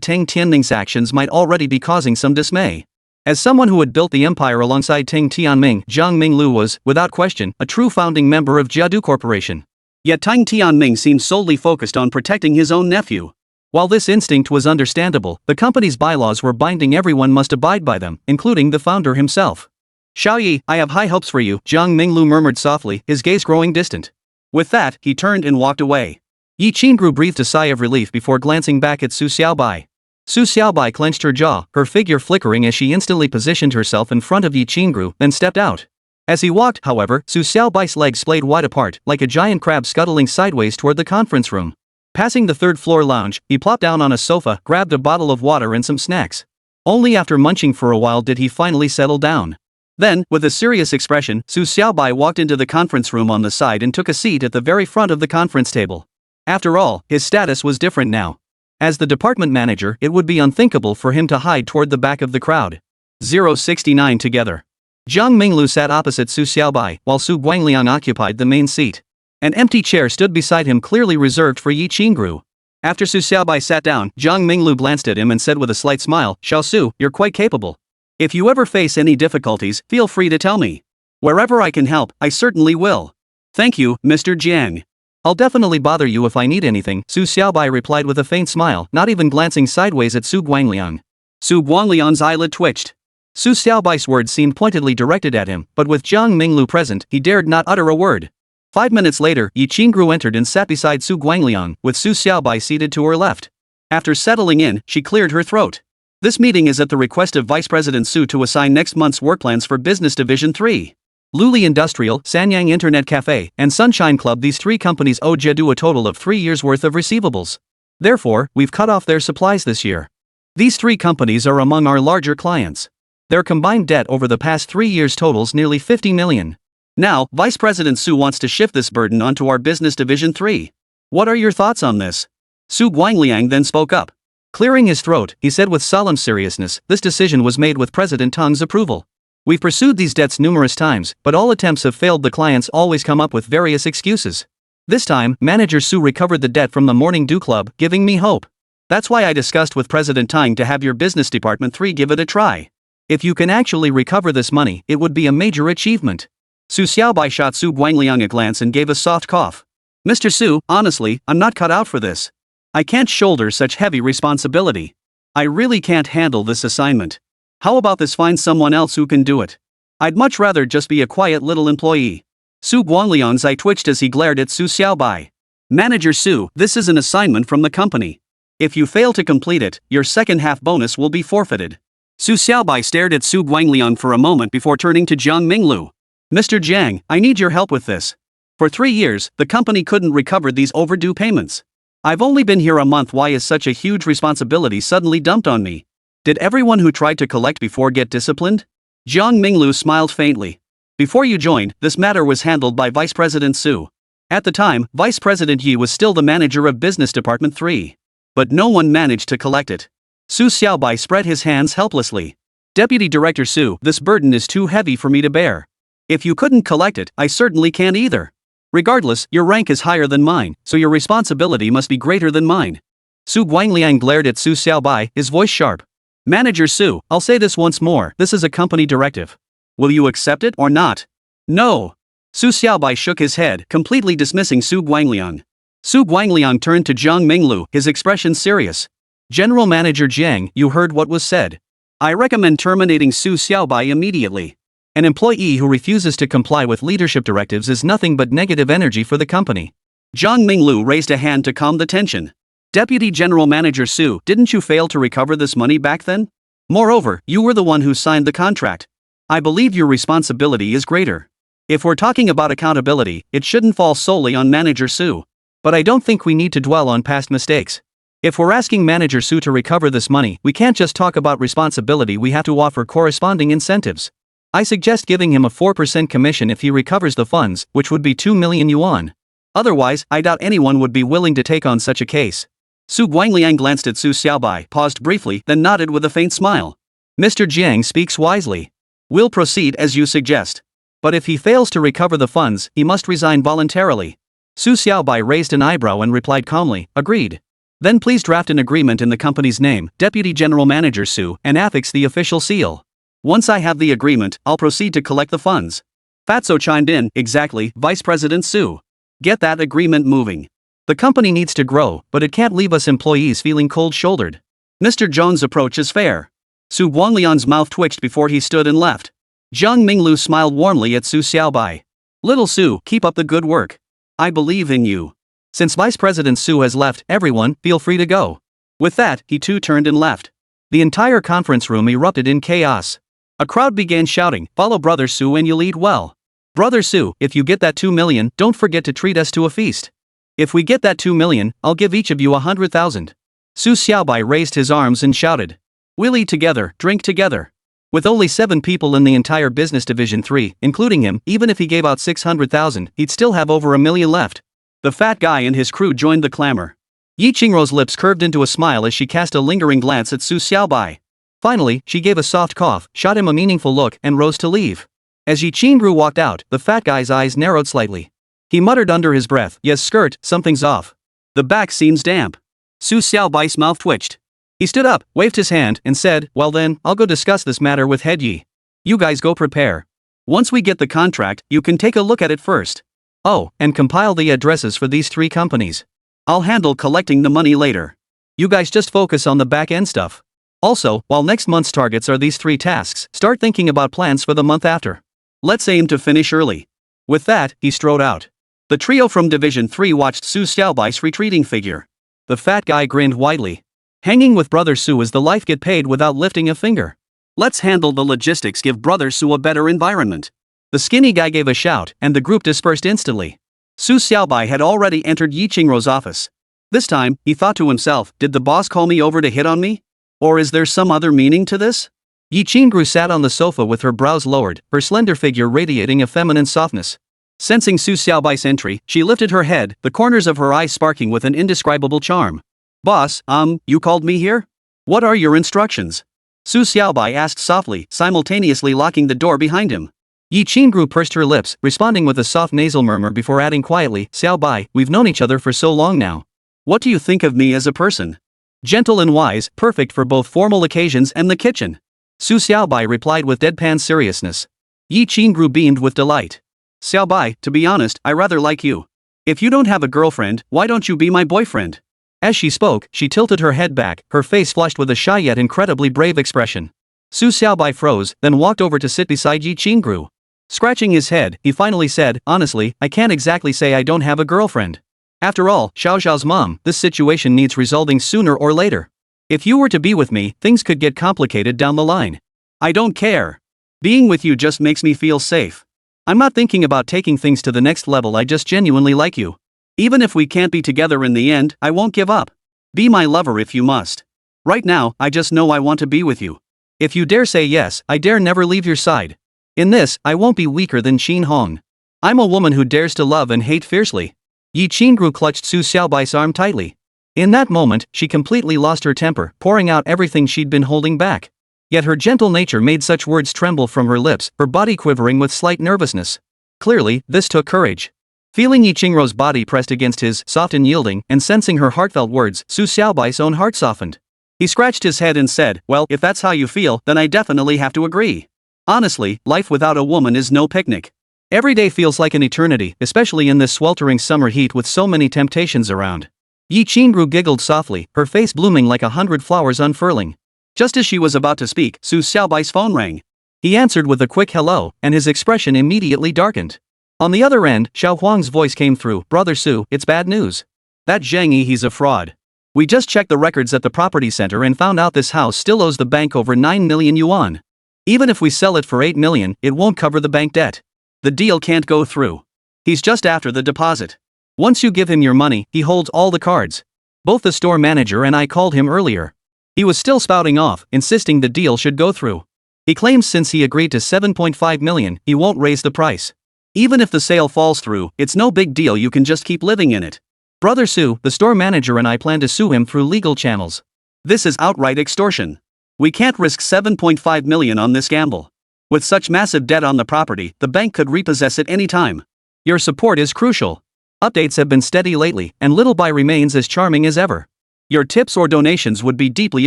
Tang Tianming's actions might already be causing some dismay. As someone who had built the empire alongside Tang Tianming, Zhang Minglu was, without question, a true founding member of Jiadu Corporation. Yet Tang Tianming seemed solely focused on protecting his own nephew. While this instinct was understandable, the company's bylaws were binding, everyone must abide by them, including the founder himself. "Xiao Yi, I have high hopes for you," Zhang Minglu murmured softly, his gaze growing distant. With that, he turned and walked away. Yi Qingru breathed a sigh of relief before glancing back at Su Xiaobai. Su Xiaobai clenched her jaw, her figure flickering as she instantly positioned herself in front of Yi Qingru, then stepped out. As he walked, however, Su Xiaobai's legs splayed wide apart, like a giant crab scuttling sideways toward the conference room. Passing the third-floor lounge, he plopped down on a sofa, grabbed a bottle of water and some snacks. Only after munching for a while did he finally settle down. Then, with a serious expression, Su Xiaobai walked into the conference room on the side and took a seat at the very front of the conference table. After all, his status was different now. As the department manager, it would be unthinkable for him to hide toward the back of the crowd. 069 together. Zhang Minglu sat opposite Su Xiaobai, while Su Guangliang occupied the main seat. An empty chair stood beside him, clearly reserved for Yi Qingru. After Su Xiaobai sat down, Zhang Minglu glanced at him and said with a slight smile, "Xiao Su, you're quite capable. If you ever face any difficulties, feel free to tell me. Wherever I can help, I certainly will." "Thank you, Mr. Jiang. I'll definitely bother you if I need anything," Su Xiaobai replied with a faint smile, not even glancing sideways at Su Guangliang. Su Guangliang's eyelid twitched. Su Xiaobai's words seemed pointedly directed at him, but with Jiang Minglu present, he dared not utter a word. 5 minutes later, Yi Qingru entered and sat beside Su Guangliang, with Su Xiaobai seated to her left. After settling in, she cleared her throat. This meeting is at the request of Vice President Su to assign next month's work plans for Business Division 3. Luli Industrial, Sanyang Internet Cafe, and Sunshine Club. These three companies owe Jedu a total of 3 years' worth of receivables. Therefore, we've cut off their supplies this year. These three companies are among our larger clients. Their combined debt over the past 3 years totals nearly 50 million. Now, Vice President Su wants to shift this burden onto our Business Division 3. What are your thoughts on this? Su Guangliang then spoke up. Clearing his throat, he said with solemn seriousness, this decision was made with President Tang's approval. We've pursued these debts numerous times, but all attempts have failed. The clients always come up with various excuses. This time, Manager Su recovered the debt from the Morning Dew Club, giving me hope. That's why I discussed with President Tang to have your Business Department 3 give it a try. If you can actually recover this money, it would be a major achievement. Su Xiaobai shot Su Guangliang a glance and gave a soft cough. Mr. Su, honestly, I'm not cut out for this. I can't shoulder such heavy responsibility. I really can't handle this assignment. How about this, find someone else who can do it? I'd much rather just be a quiet little employee. Su Guangliang's eye twitched as he glared at Su Xiaobai. Manager Su, this is an assignment from the company. If you fail to complete it, your second half bonus will be forfeited. Su Xiaobai stared at Su Guangliang for a moment before turning to Jiang Minglu. Mr. Jiang, I need your help with this. For 3 years, the company couldn't recover these overdue payments. I've only been here a month. Why is such a huge responsibility suddenly dumped on me? Did everyone who tried to collect before get disciplined? Jiang Minglu smiled faintly. Before you joined, this matter was handled by Vice President Su. At the time, Vice President Yi was still the manager of Business Department 3. But no one managed to collect it. Su Xiaobai spread his hands helplessly. Deputy Director Su, this burden is too heavy for me to bear. If you couldn't collect it, I certainly can't either. Regardless, your rank is higher than mine, so your responsibility must be greater than mine. Su Guangliang glared at Su Xiaobai, his voice sharp. Manager Su, I'll say this once more, this is a company directive. Will you accept it or not? No. Su Xiaobai shook his head, completely dismissing Su Guangliang. Su Guangliang turned to Jiang Minglu, his expression serious. General Manager Jiang, you heard what was said. I recommend terminating Su Xiaobai immediately. An employee who refuses to comply with leadership directives is nothing but negative energy for the company. Jiang Minglu raised a hand to calm the tension. Deputy General Manager Su, didn't you fail to recover this money back then? Moreover, you were the one who signed the contract. I believe your responsibility is greater. If we're talking about accountability, it shouldn't fall solely on Manager Su. But I don't think we need to dwell on past mistakes. If we're asking Manager Su to recover this money, we can't just talk about responsibility, we have to offer corresponding incentives. I suggest giving him a 4% commission if he recovers the funds, which would be 2 million yuan. Otherwise, I doubt anyone would be willing to take on such a case. Su Guangliang glanced at Su Xiaobai, paused briefly, then nodded with a faint smile. Mr. Jiang speaks wisely. We'll proceed as you suggest. But if he fails to recover the funds, he must resign voluntarily. Su Xiaobai raised an eyebrow and replied calmly, agreed. Then please draft an agreement in the company's name, Deputy General Manager Su, and affix the official seal. Once I have the agreement, I'll proceed to collect the funds. Fatso chimed in, exactly, Vice President Su. Get that agreement moving. The company needs to grow, but it can't leave us employees feeling cold-shouldered. Mr. Zhong's approach is fair. Su Guangliang's mouth twitched before he stood and left. Jiang Minglu smiled warmly at Su Xiaobai. Little Su, keep up the good work. I believe in you. Since Vice President Su has left, everyone, feel free to go. With that, he too turned and left. The entire conference room erupted in chaos. A crowd began shouting, follow Brother Su and you'll eat well. Brother Su, if you get that 2 million, don't forget to treat us to a feast. If we get that 2 million, I'll give each of you 100,000. Su Xiaobai raised his arms and shouted. We'll eat together, drink together. With only 7 people in the entire Business Division 3, including him, even if he gave out 600,000, he'd still have over 1 million left. The fat guy and his crew joined the clamor. Yi Qingruo's lips curved into a smile as she cast a lingering glance at Su Xiaobai. Finally, she gave a soft cough, shot him a meaningful look, and rose to leave. As Yi Qingru walked out, the fat guy's eyes narrowed slightly. He muttered under his breath, yes skirt, something's off. The back seems damp. Su Xiaobai's mouth twitched. He stood up, waved his hand, and said, well then, I'll go discuss this matter with Head Yi. You guys go prepare. Once we get the contract, you can take a look at it first. Oh, and compile the addresses for these 3 companies. I'll handle collecting the money later. You guys just focus on the back-end stuff. Also, while next month's targets are these 3 tasks, start thinking about plans for the month after. Let's aim to finish early. With that, he strode out. The trio from Division 3 watched Su Xiaobai's retreating figure. The fat guy grinned widely. Hanging with Brother Su is the life get paid without lifting a finger. Let's handle the logistics, give Brother Su a better environment. The skinny guy gave a shout, and the group dispersed instantly. Su Xiaobai had already entered Yi Qingrou's office. This time, he thought to himself, did the boss call me over to hit on me? Or is there some other meaning to this? Yi Qingru sat on the sofa with her brows lowered, her slender figure radiating a feminine softness. Sensing Su Xiaobai's entry, she lifted her head, the corners of her eyes sparking with an indescribable charm. Boss, you called me here? What are your instructions? Su Xiaobai asked softly, simultaneously locking the door behind him. Yi Qingru pursed her lips, responding with a soft nasal murmur before adding quietly, Xiaobai, we've known each other for so long now. What do you think of me as a person? Gentle and wise, perfect for both formal occasions and the kitchen. Su Xiaobai replied with deadpan seriousness. Yi Qingru beamed with delight. Xiaobai, to be honest, I rather like you. If you don't have a girlfriend, why don't you be my boyfriend? As she spoke, she tilted her head back, her face flushed with a shy yet incredibly brave expression. Su Xiaobai froze, then walked over to sit beside Yi Qingru. Scratching his head, he finally said, honestly, I can't exactly say I don't have a girlfriend. After all, Xiao Xiao's mom, this situation needs resolving sooner or later. If you were to be with me, things could get complicated down the line. I don't care. Being with you just makes me feel safe. I'm not thinking about taking things to the next level, I just genuinely like you. Even if we can't be together in the end, I won't give up. Be my lover if you must. Right now, I just know I want to be with you. If you dare say yes, I dare never leave your side. In this, I won't be weaker than Xin Hong. I'm a woman who dares to love and hate fiercely. Yi Qingru clutched Su Xiaobai's arm tightly. In that moment, she completely lost her temper, pouring out everything she'd been holding back. Yet her gentle nature made such words tremble from her lips, her body quivering with slight nervousness. Clearly, this took courage. Feeling Yi Qingrou's body pressed against his, soft and yielding, and sensing her heartfelt words, Su Xiaobai's own heart softened. He scratched his head and said, well, if that's how you feel, then I definitely have to agree. Honestly, life without a woman is no picnic. Every day feels like an eternity, especially in this sweltering summer heat with so many temptations around. Yi Qingru giggled softly, her face blooming like 100 flowers unfurling. Just as she was about to speak, Su Xiaobai's phone rang. He answered with a quick hello, and his expression immediately darkened. On the other end, Xiao Huang's voice came through, Brother Su, it's bad news. That Zhang Yi, he's a fraud. We just checked the records at the property center and found out this house still owes the bank over 9 million yuan. Even if we sell it for 8 million, it won't cover the bank debt. The deal can't go through. He's just after the deposit. Once you give him your money, he holds all the cards. Both the store manager and I called him earlier. He was still spouting off, insisting the deal should go through. He claims since he agreed to 7.5 million, he won't raise the price. Even if the sale falls through, it's no big deal, you can just keep living in it. Brother Su, the store manager and I plan to sue him through legal channels. This is outright extortion. We can't risk 7.5 million on this gamble. With such massive debt on the property, the bank could repossess it any time. Your support is crucial. Updates have been steady lately, and Little Bai remains as charming as ever. Your tips or donations would be deeply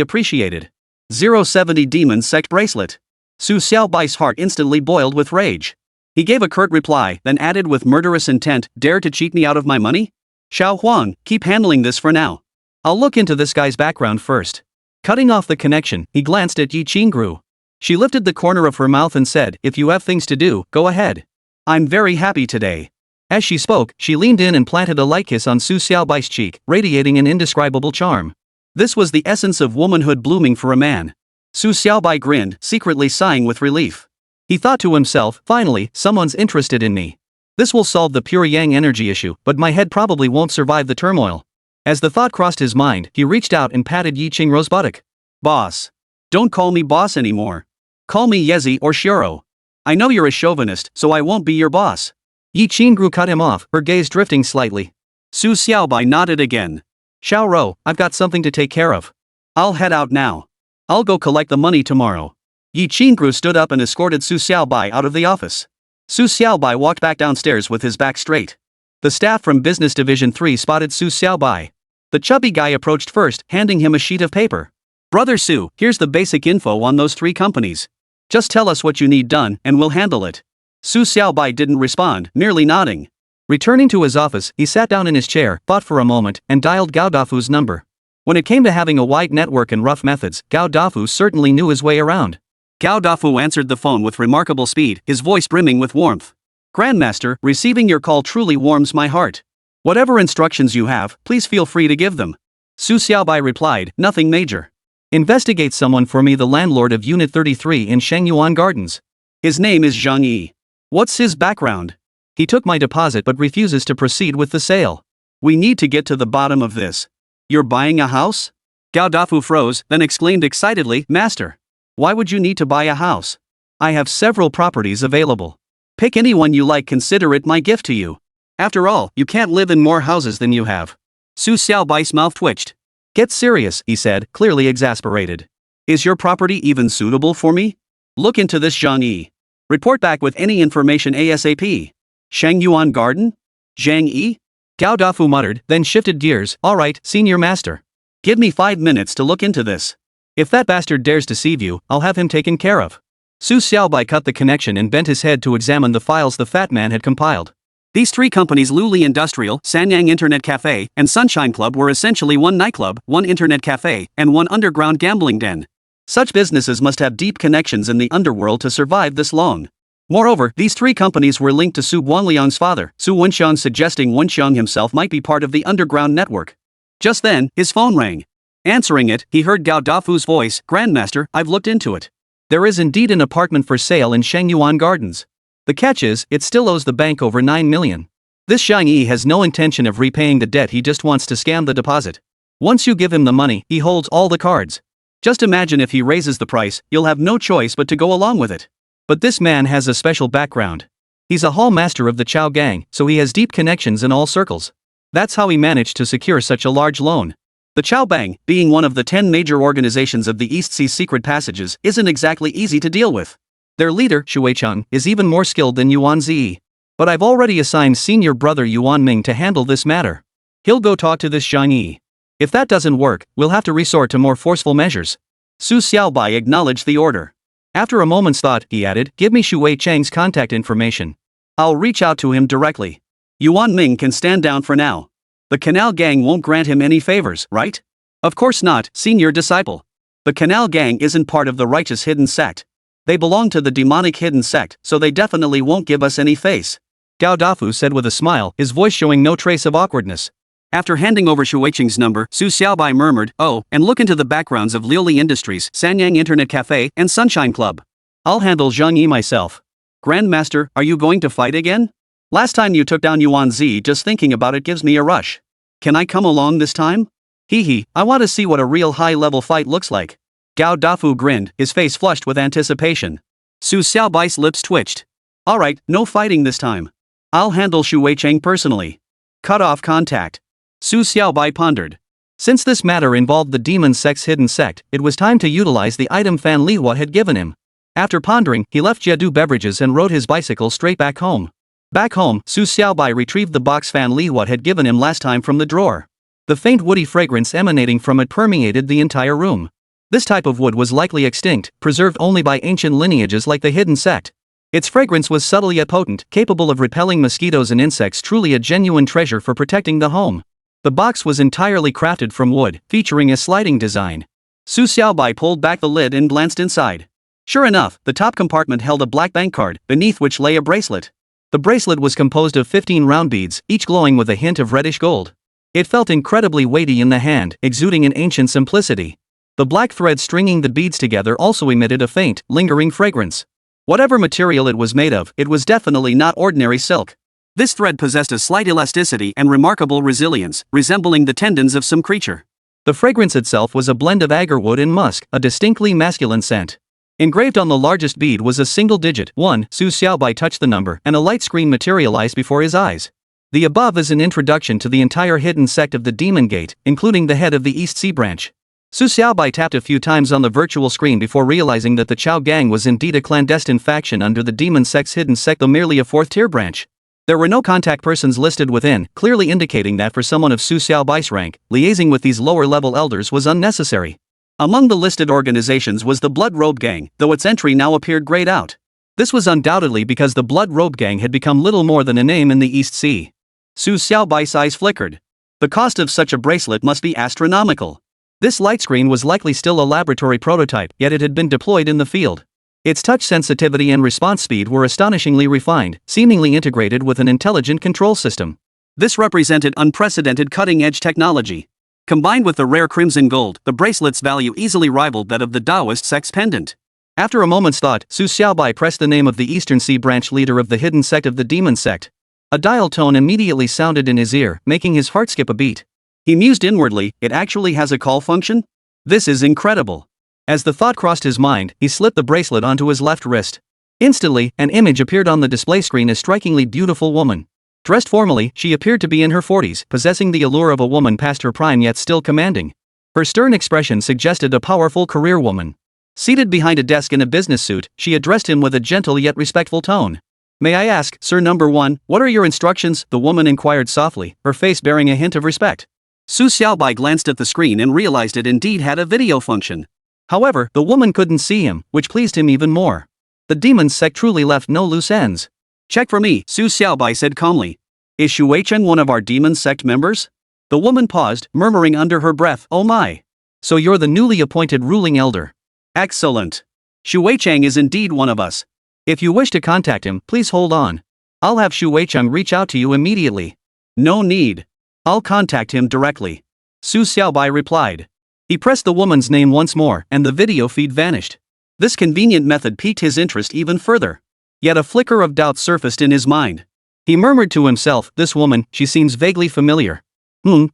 appreciated. 070 Demon Sect Bracelet. Su Xiaobai's heart instantly boiled with rage. He gave a curt reply, then added with murderous intent, dare to cheat me out of my money? Xiao Huang, keep handling this for now. I'll look into this guy's background first. Cutting off the connection, he glanced at Yi Qingru. She lifted the corner of her mouth and said, if you have things to do, go ahead. I'm very happy today. As she spoke, she leaned in and planted a light kiss on Su Xiaobai's cheek, radiating an indescribable charm. This was the essence of womanhood blooming for a man. Su Xiaobai grinned, secretly sighing with relief. He thought to himself, finally, someone's interested in me. This will solve the pure yang energy issue, but my head probably won't survive the turmoil. As the thought crossed his mind, he reached out and patted Yi Qingrou's buttock. Boss. Don't call me boss anymore. Call me Yezi or Shiro. I know you're a chauvinist, so I won't be your boss. Yi Qingru cut him off, her gaze drifting slightly. Su Xiaobai nodded again. Xiao Rou, I've got something to take care of. I'll head out now. I'll go collect the money tomorrow. Yi Qingru stood up and escorted Su Xiaobai out of the office. Su Xiaobai walked back downstairs with his back straight. The staff from Business Division 3 spotted Su Xiaobai. The chubby guy approached first, handing him a sheet of paper. Brother Su, here's the basic info on those 3 companies. Just tell us what you need done, and we'll handle it. Su Xiaobai didn't respond, merely nodding. Returning to his office, he sat down in his chair, thought for a moment, and dialed Gao Dafu's number. When it came to having a wide network and rough methods, Gao Dafu certainly knew his way around. Gao Dafu answered the phone with remarkable speed, his voice brimming with warmth. Grandmaster, receiving your call truly warms my heart. Whatever instructions you have, please feel free to give them. Su Xiaobai replied, nothing major. Investigate someone for me, the landlord of Unit 33 in Shangyuan Gardens. His name is Zhang Yi. What's his background? He took my deposit but refuses to proceed with the sale. We need to get to the bottom of this. You're buying a house? Gao Dafu froze, then exclaimed excitedly, Master. Why would you need to buy a house? I have several properties available. Pick any one you like, consider it my gift to you. After all, you can't live in more houses than you have. Su Xiaobai's mouth twitched. Get serious, he said, clearly exasperated. Is your property even suitable for me? Look into this, Zhang Yi. Report back with any information ASAP. Shangyuan Garden? Zhang Yi? Gao Dafu muttered, then shifted gears. Alright, senior master. Give me 5 minutes to look into this. If that bastard dares deceive you, I'll have him taken care of. Su Xiaobai cut the connection and bent his head to examine the files the fat man had compiled. These three companies, Luli Industrial, Sanyang Internet Cafe, and Sunshine Club, were essentially one nightclub, one internet cafe, and one underground gambling den. Such businesses must have deep connections in the underworld to survive this long. Moreover, these three companies were linked to Su Guangliang's father, Su Wenxiang, suggesting Wenxiang himself might be part of the underground network. Just then, his phone rang. Answering it, he heard Gao Dafu's voice, Grandmaster, I've looked into it. There is indeed an apartment for sale in Shangyuan Gardens. The catch is, it still owes the bank over 9 million. This Zhang Yi has no intention of repaying the debt, he just wants to scam the deposit. Once you give him the money, he holds all the cards. Just imagine if he raises the price, you'll have no choice but to go along with it. But this man has a special background. He's a hall master of the Chao gang, so he has deep connections in all circles. That's how he managed to secure such a large loan. The Chao Bang, being one of the 10 major organizations of the East Sea secret passages, isn't exactly easy to deal with. Their leader, Huixin, is even more skilled than Yuan Zi. But I've already assigned senior brother Yuan Ming to handle this matter. He'll go talk to this Zhang Yi. If that doesn't work, we'll have to resort to more forceful measures. Su Xiaobai acknowledged the order. After a moment's thought, he added, give me Shu Wei Chang's contact information. I'll reach out to him directly. Yuan Ming can stand down for now. The Canal Gang won't grant him any favors, right? Of course not, senior disciple. The Canal Gang isn't part of the righteous hidden sect. They belong to the demonic hidden sect, so they definitely won't give us any face. Gao Dafu said with a smile, his voice showing no trace of awkwardness. After handing over Shu Weiqing's number, Su Xiaobai murmured, oh, and look into the backgrounds of Lili Industries, Sanyang Internet Cafe, and Sunshine Club. I'll handle Zhang Yi myself. Grandmaster, are you going to fight again? Last time you took down Yuan Zi, just thinking about it gives me a rush. Can I come along this time? Hee, I want to see what a real high-level fight looks like. Gao Dafu grinned, his face flushed with anticipation. Su Xiaobai's lips twitched. Alright, no fighting this time. I'll handle Shu Weicheng personally. Cut off contact. Su Xiaobai pondered. Since this matter involved the Demon Sect's hidden sect, it was time to utilize the item Fan Lihua had given him. After pondering, he left Jedu Beverages and rode his bicycle straight back home. Back home, Su Xiaobai retrieved the box Fan Lihua had given him last time from the drawer. The faint woody fragrance emanating from it permeated the entire room. This type of wood was likely extinct, preserved only by ancient lineages like the hidden sect. Its fragrance was subtle yet potent, capable of repelling mosquitoes and insects, truly a genuine treasure for protecting the home. The box was entirely crafted from wood, featuring a sliding design. Su Xiaobai pulled back the lid and glanced inside. Sure enough, the top compartment held a black bank card, beneath which lay a bracelet. The bracelet was composed of 15 round beads, each glowing with a hint of reddish gold. It felt incredibly weighty in the hand, exuding an ancient simplicity. The black thread stringing the beads together also emitted a faint, lingering fragrance. Whatever material it was made of, it was definitely not ordinary silk. This thread possessed a slight elasticity and remarkable resilience, resembling the tendons of some creature. The fragrance itself was a blend of agarwood and musk, a distinctly masculine scent. Engraved on the largest bead was a single digit 1. Su Xiaobai touched the number, and a light screen materialized before his eyes. The above is an introduction to the entire hidden sect of the Demon Gate, including the head of the East Sea branch. Su Xiaobai tapped a few times on the virtual screen before realizing that the Chao Gang was indeed a clandestine faction under the Demon Sect's hidden sect, though merely a fourth-tier branch. There were no contact persons listed within, clearly indicating that for someone of Su Xiaobai's rank, liaising with these lower-level elders was unnecessary. Among the listed organizations was the Blood Robe Gang, though its entry now appeared grayed out. This was undoubtedly because the Blood Robe Gang had become little more than a name in the East Sea. Su Xiaobai's eyes flickered. The cost of such a bracelet must be astronomical. This light screen was likely still a laboratory prototype, yet it had been deployed in the field. Its touch sensitivity and response speed were astonishingly refined, seemingly integrated with an intelligent control system. This represented unprecedented cutting-edge technology. Combined with the rare crimson gold, the bracelet's value easily rivaled that of the Taoist sect's pendant. After a moment's thought, Su Xiaobai pressed the name of the Eastern Sea branch leader of the hidden sect of the Demon Sect. A dial tone immediately sounded in his ear, making his heart skip a beat. He mused inwardly, it actually has a call function? This is incredible. As the thought crossed his mind, he slipped the bracelet onto his left wrist. Instantly, an image appeared on the display screen, a strikingly beautiful woman. Dressed formally, she appeared to be in her 40s, possessing the allure of a woman past her prime yet still commanding. Her stern expression suggested a powerful career woman. Seated behind a desk in a business suit, she addressed him with a gentle yet respectful tone. "May I ask, Sir Number 1, what are your instructions?" the woman inquired softly, her face bearing a hint of respect. Su Xiaobai glanced at the screen and realized it indeed had a video function. However, the woman couldn't see him, which pleased him even more. The Demon Sect truly left no loose ends. "Check for me," Su Xiaobai said calmly. "Is Huixin one of our Demon Sect members?" The woman paused, murmuring under her breath, "Oh my. So you're the newly appointed ruling elder. Excellent. Huixin is indeed one of us. If you wish to contact him, please hold on. I'll have Huixin reach out to you immediately." "No need. I'll contact him directly," Su Xiaobai replied. He pressed the woman's name once more, and the video feed vanished. This convenient method piqued his interest even further. Yet a flicker of doubt surfaced in his mind. He murmured to himself, "This woman, she seems vaguely familiar.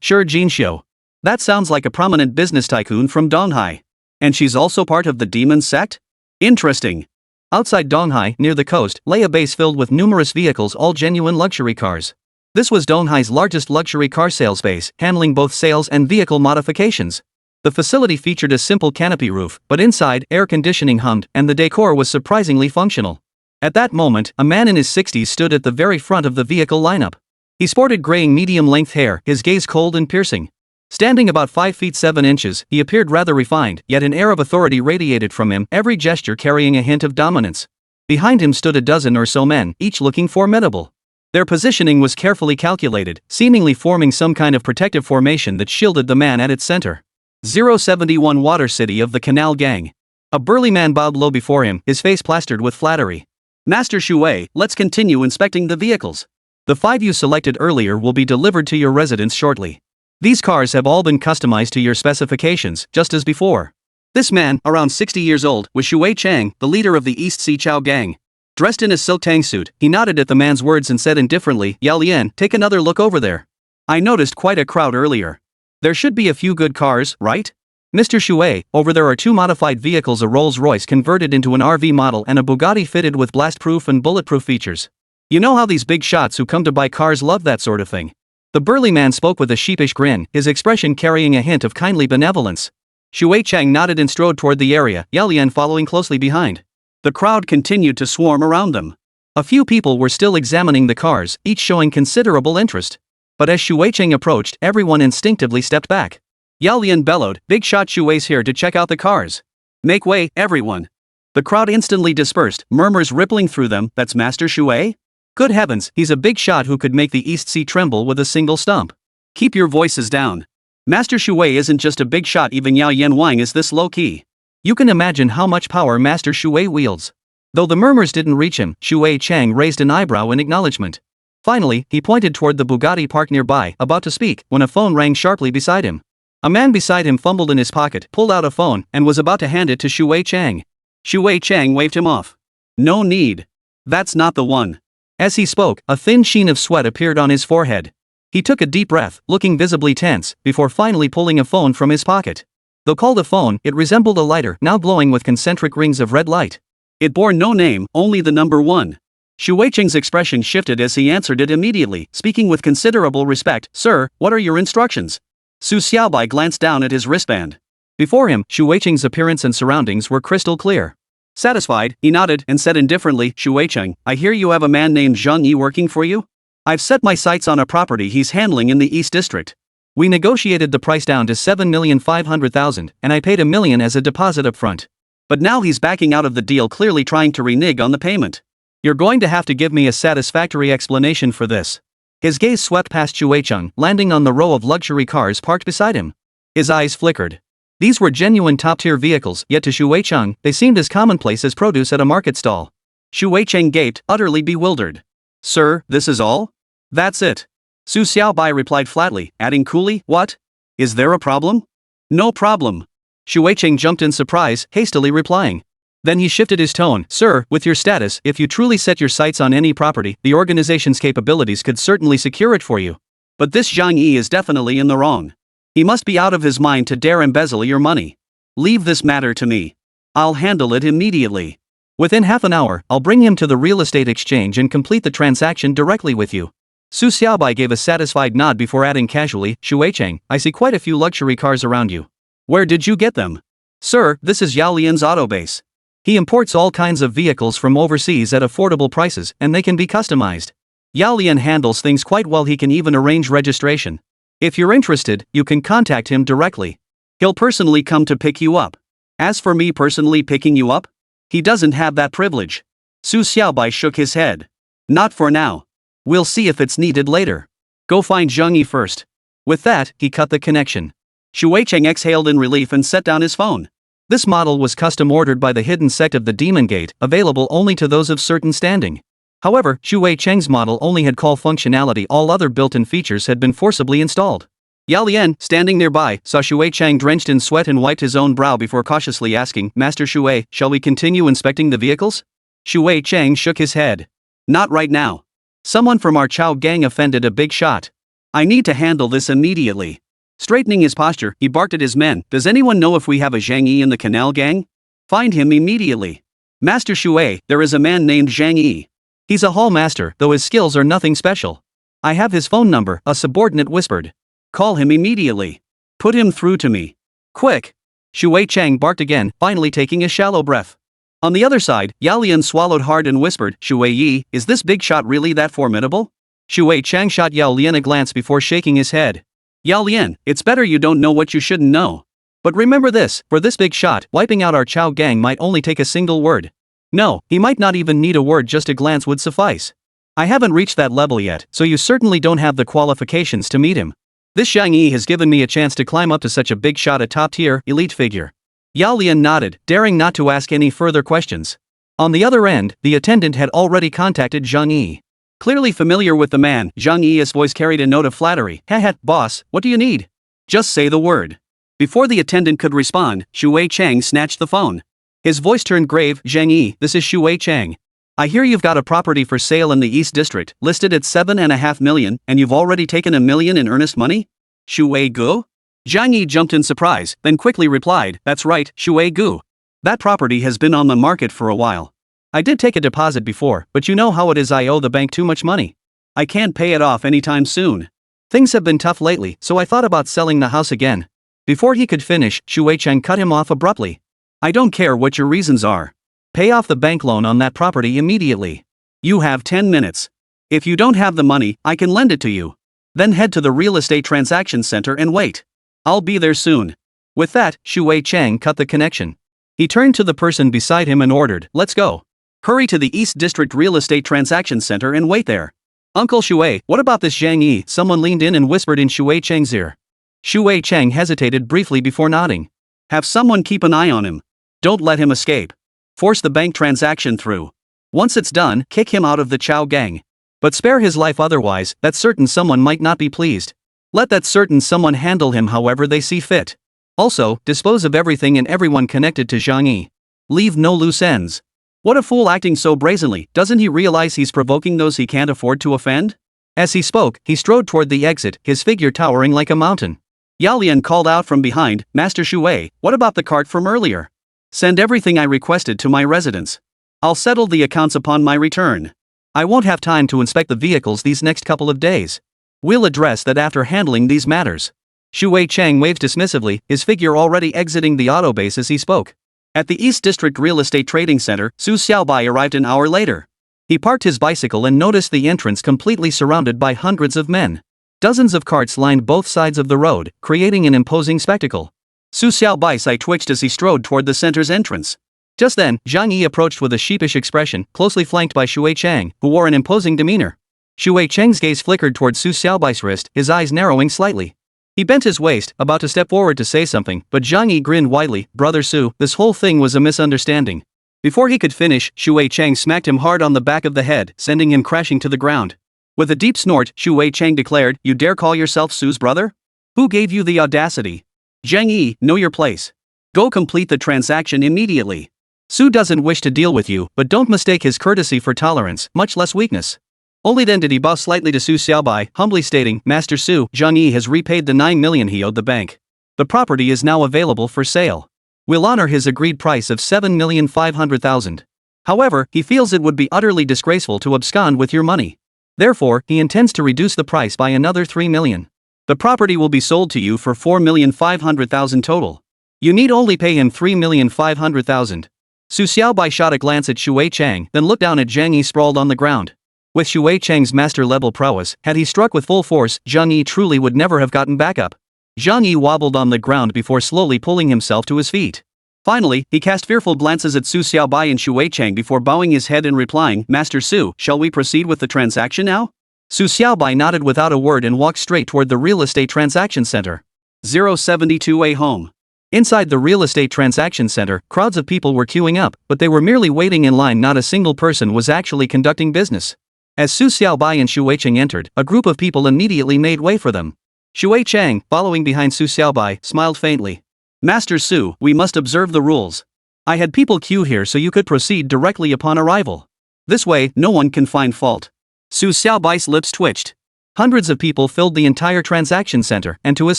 Sure, Jinxiu. That sounds like a prominent business tycoon from Donghai. And she's also part of the Demon Sect? Interesting." Outside Donghai, near the coast, lay a base filled with numerous vehicles, all genuine luxury cars. This was Donghai's largest luxury car sales base, handling both sales and vehicle modifications. The facility featured a simple canopy roof, but inside, air conditioning hummed, and the decor was surprisingly functional. At that moment, a man in his 60s stood at the very front of the vehicle lineup. He sported graying medium-length hair, his gaze cold and piercing. Standing about 5 feet 7 inches, he appeared rather refined, yet an air of authority radiated from him, every gesture carrying a hint of dominance. Behind him stood a dozen or so men, each looking formidable. Their positioning was carefully calculated, seemingly forming some kind of protective formation that shielded the man at its center. 071 Water City of the Canal Gang. A burly man bowed low before him, his face plastered with flattery. "Master Shui, let's continue inspecting the vehicles. The 5 you selected earlier will be delivered to your residence shortly. These cars have all been customized to your specifications, just as before." This man, around 60 years old, was Shui Chang, the leader of the East Sea Chao Gang. Dressed in a silk tang suit, he nodded at the man's words and said indifferently, "Yao Lian, take another look over there. I noticed quite a crowd earlier. There should be a few good cars, right? Mr. Shui, over there are 2 modified vehicles, a Rolls-Royce converted into an RV model and a Bugatti fitted with blast-proof and bulletproof features. You know how these big shots who come to buy cars love that sort of thing." The burly man spoke with a sheepish grin, his expression carrying a hint of kindly benevolence. Shui Chang nodded and strode toward the area, Yao Lian following closely behind. The crowd continued to swarm around them. A few people were still examining the cars, each showing considerable interest. But as Shui Chang approached, everyone instinctively stepped back. Yao Lian bellowed, "Big shot Shui's here to check out the cars. Make way, everyone." The crowd instantly dispersed, murmurs rippling through them, "That's Master Shui? Good heavens, he's a big shot who could make the East Sea tremble with a single stump. Keep your voices down. Master Shui isn't just a big shot, even Yao Yanwang is this low-key." You can imagine how much power Master Shui wields. Though the murmurs didn't reach him, Shui Chang raised an eyebrow in acknowledgement. Finally, he pointed toward the Bugatti parked nearby, about to speak, when a phone rang sharply beside him. A man beside him fumbled in his pocket, pulled out a phone, and was about to hand it to Shui Chang. Shui Chang waved him off. "No need. That's not the one." As he spoke, a thin sheen of sweat appeared on his forehead. He took a deep breath, looking visibly tense, before finally pulling a phone from his pocket. Though called a phone, it resembled a lighter, now glowing with concentric rings of red light. It bore no name, only the number 1. Shui Cheng's expression shifted as he answered it immediately, speaking with considerable respect, "Sir, what are your instructions?" Su Xiaobai glanced down at his wristband. Before him, Shui Cheng's appearance and surroundings were crystal clear. Satisfied, he nodded and said indifferently, "Shui Cheng, I hear you have a man named Zhang Yi working for you? I've set my sights on a property he's handling in the East District. We negotiated the price down to 7,500,000, and I paid $1 million as a deposit up front. But now he's backing out of the deal, clearly trying to renege on the payment. You're going to have to give me a satisfactory explanation for this." His gaze swept past Shui Cheng, landing on the row of luxury cars parked beside him. His eyes flickered. These were genuine top-tier vehicles, yet to Xu Weicheng, they seemed as commonplace as produce at a market stall. Xu Weicheng gaped, utterly bewildered. Sir, this is all? That's it. Su Xiaobai replied flatly, adding coolly, what? Is there a problem? No problem. Xu Weicheng jumped in surprise, hastily replying. Then he shifted his tone. Sir, with your status, if you truly set your sights on any property, the organization's capabilities could certainly secure it for you. But this Zhang Yi is definitely in the wrong. He must be out of his mind to dare embezzle your money. Leave this matter to me. I'll handle it immediately. Within half an hour, I'll bring him to the real estate exchange and complete the transaction directly with you. Su Xiaobai gave a satisfied nod before adding casually, Xu Weicheng, I see quite a few luxury cars around you. Where did you get them? Sir, this is Yao Lian's auto base. He imports all kinds of vehicles from overseas at affordable prices, and they can be customized. Yao Lian handles things quite well. He can even arrange registration. If you're interested, you can contact him directly. He'll personally come to pick you up. As for me personally picking you up, he doesn't have that privilege. Su Xiaobai shook his head. Not for now. We'll see if it's needed later. Go find Zhang Yi first. With that, he cut the connection. Xu Weicheng exhaled in relief and set down his phone. This model was custom ordered by the hidden sect of the Demon Gate, available only to those of certain standing. However, Xu Weicheng's model only had call functionality. All other built-in features had been forcibly installed. Yao Lian, standing nearby, saw Xu Weicheng drenched in sweat and wiped his own brow before cautiously asking, Master Xu, shall we continue inspecting the vehicles? Xu Weicheng shook his head. Not right now. Someone from our Chao gang offended a big shot. I need to handle this immediately. Straightening his posture, he barked at his men, does anyone know if we have a Zhang Yi in the canal gang? Find him immediately. Master Xu, there is a man named Zhang Yi. He's a hall master, though his skills are nothing special. I have his phone number, a subordinate whispered. Call him immediately. Put him through to me. Quick. Xu Weicheng barked again, finally taking a shallow breath. On the other side, Yao Lian swallowed hard and whispered, Xu Weiyi, is this big shot really that formidable? Xu Weicheng shot Yao Lian a glance before shaking his head. Yao Lian, it's better you don't know what you shouldn't know. But remember this, for this big shot, wiping out our Chao gang might only take a single word. No, he might not even need a word, just a glance would suffice. I haven't reached that level yet, so you certainly don't have the qualifications to meet him. This Zhang Yi has given me a chance to climb up to such a big shot, a top-tier, elite figure. Yao Lian nodded, daring not to ask any further questions. On the other end, the attendant had already contacted Zhang Yi. Clearly familiar with the man, Zhang Yi's voice carried a note of flattery. Heh, boss, what do you need? Just say the word. Before the attendant could respond, Xu Weicheng snatched the phone. His voice turned grave. Zhang Yi, this is Xu Weicheng. I hear you've got a property for sale in the East District, listed at 7.5 million, and you've already taken $1 million in earnest money? Xu Weigu? Zhang Yi jumped in surprise, then quickly replied, that's right, Xu Weigu. That property has been on the market for a while. I did take a deposit before, but you know how it is, I owe the bank too much money. I can't pay it off anytime soon. Things have been tough lately, so I thought about selling the house again. Before he could finish, Xu Weicheng cut him off abruptly. I don't care what your reasons are. Pay off the bank loan on that property immediately. You have 10 minutes. If you don't have the money, I can lend it to you. Then head to the real estate transaction center and wait. I'll be there soon. With that, Xu Weicheng cut the connection. He turned to the person beside him and ordered, let's go. Hurry to the East District Real Estate Transaction Center and wait there. Uncle Xu, what about this Zhang Yi? Someone leaned in and whispered in Xu Weicheng's ear. Xu Weicheng hesitated briefly before nodding. Have someone keep an eye on him. Don't let him escape. Force the bank transaction through. Once it's done, kick him out of the Chao gang. But spare his life, otherwise, that certain someone might not be pleased. Let that certain someone handle him however they see fit. Also, dispose of everything and everyone connected to Zhang Yi. Leave no loose ends. What a fool, acting so brazenly. Doesn't he realize he's provoking those he can't afford to offend? As he spoke, he strode toward the exit, his figure towering like a mountain. Yao Lian called out from behind, Master Xu, what about the cart from earlier? Send everything I requested to my residence. I'll settle the accounts upon my return. I won't have time to inspect the vehicles these next couple of days. We'll address that after handling these matters. Xu Weicheng waved dismissively, his figure already exiting the auto base as he spoke. At the East District Real Estate Trading Center, Su Xiaobai arrived an hour later. He parked his bicycle and noticed the entrance completely surrounded by hundreds of men. Dozens of carts lined both sides of the road, creating an imposing spectacle. Su Xiaobai's eye twitched as he strode toward the center's entrance. Just then, Zhang Yi approached with a sheepish expression, closely flanked by Xu Weicheng, who wore an imposing demeanor. Xu Weicheng's gaze flickered toward Su Xiaobai's wrist, his eyes narrowing slightly. He bent his waist, about to step forward to say something, but Zhang Yi grinned widely. Brother Su, this whole thing was a misunderstanding. Before he could finish, Huixin smacked him hard on the back of the head, sending him crashing to the ground. With a deep snort, Huixin declared, "You dare call yourself Su's brother? Who gave you the audacity? Zhang Yi, know your place. Go complete the transaction immediately. Su doesn't wish to deal with you, but don't mistake his courtesy for tolerance, much less weakness." Only then did he bow slightly to Su Xiaobai, humbly stating, "Master Su, Zhang Yi has repaid the 9 million he owed the bank. The property is now available for sale. We'll honor his agreed price of 7,500,000. However, he feels it would be utterly disgraceful to abscond with your money. Therefore, he intends to reduce the price by another 3 million. The property will be sold to you for 4,500,000 total. You need only pay him 3,500,000. Su Xiaobai shot a glance at Huixin, then looked down at Zhang Yi sprawled on the ground. With Huixing's master-level prowess, had he struck with full force, Zhang Yi truly would never have gotten back up. Zhang Yi wobbled on the ground before slowly pulling himself to his feet. Finally, he cast fearful glances at Su Xiaobai and Huixin before bowing his head and replying, "Master Su, shall we proceed with the transaction now?" Su Xiaobai nodded without a word and walked straight toward the real estate transaction center. 072A Home. Inside the real estate transaction center, crowds of people were queuing up, but they were merely waiting in line. Not a single person was actually conducting business. As Su Xiaobai and Huixin entered, a group of people immediately made way for them. Huixin, following behind Su Xiaobai, smiled faintly. "Master Su, we must observe the rules. I had people queue here so you could proceed directly upon arrival. This way, no one can find fault." Su Xiaobai's lips twitched. Hundreds of people filled the entire transaction center, and to his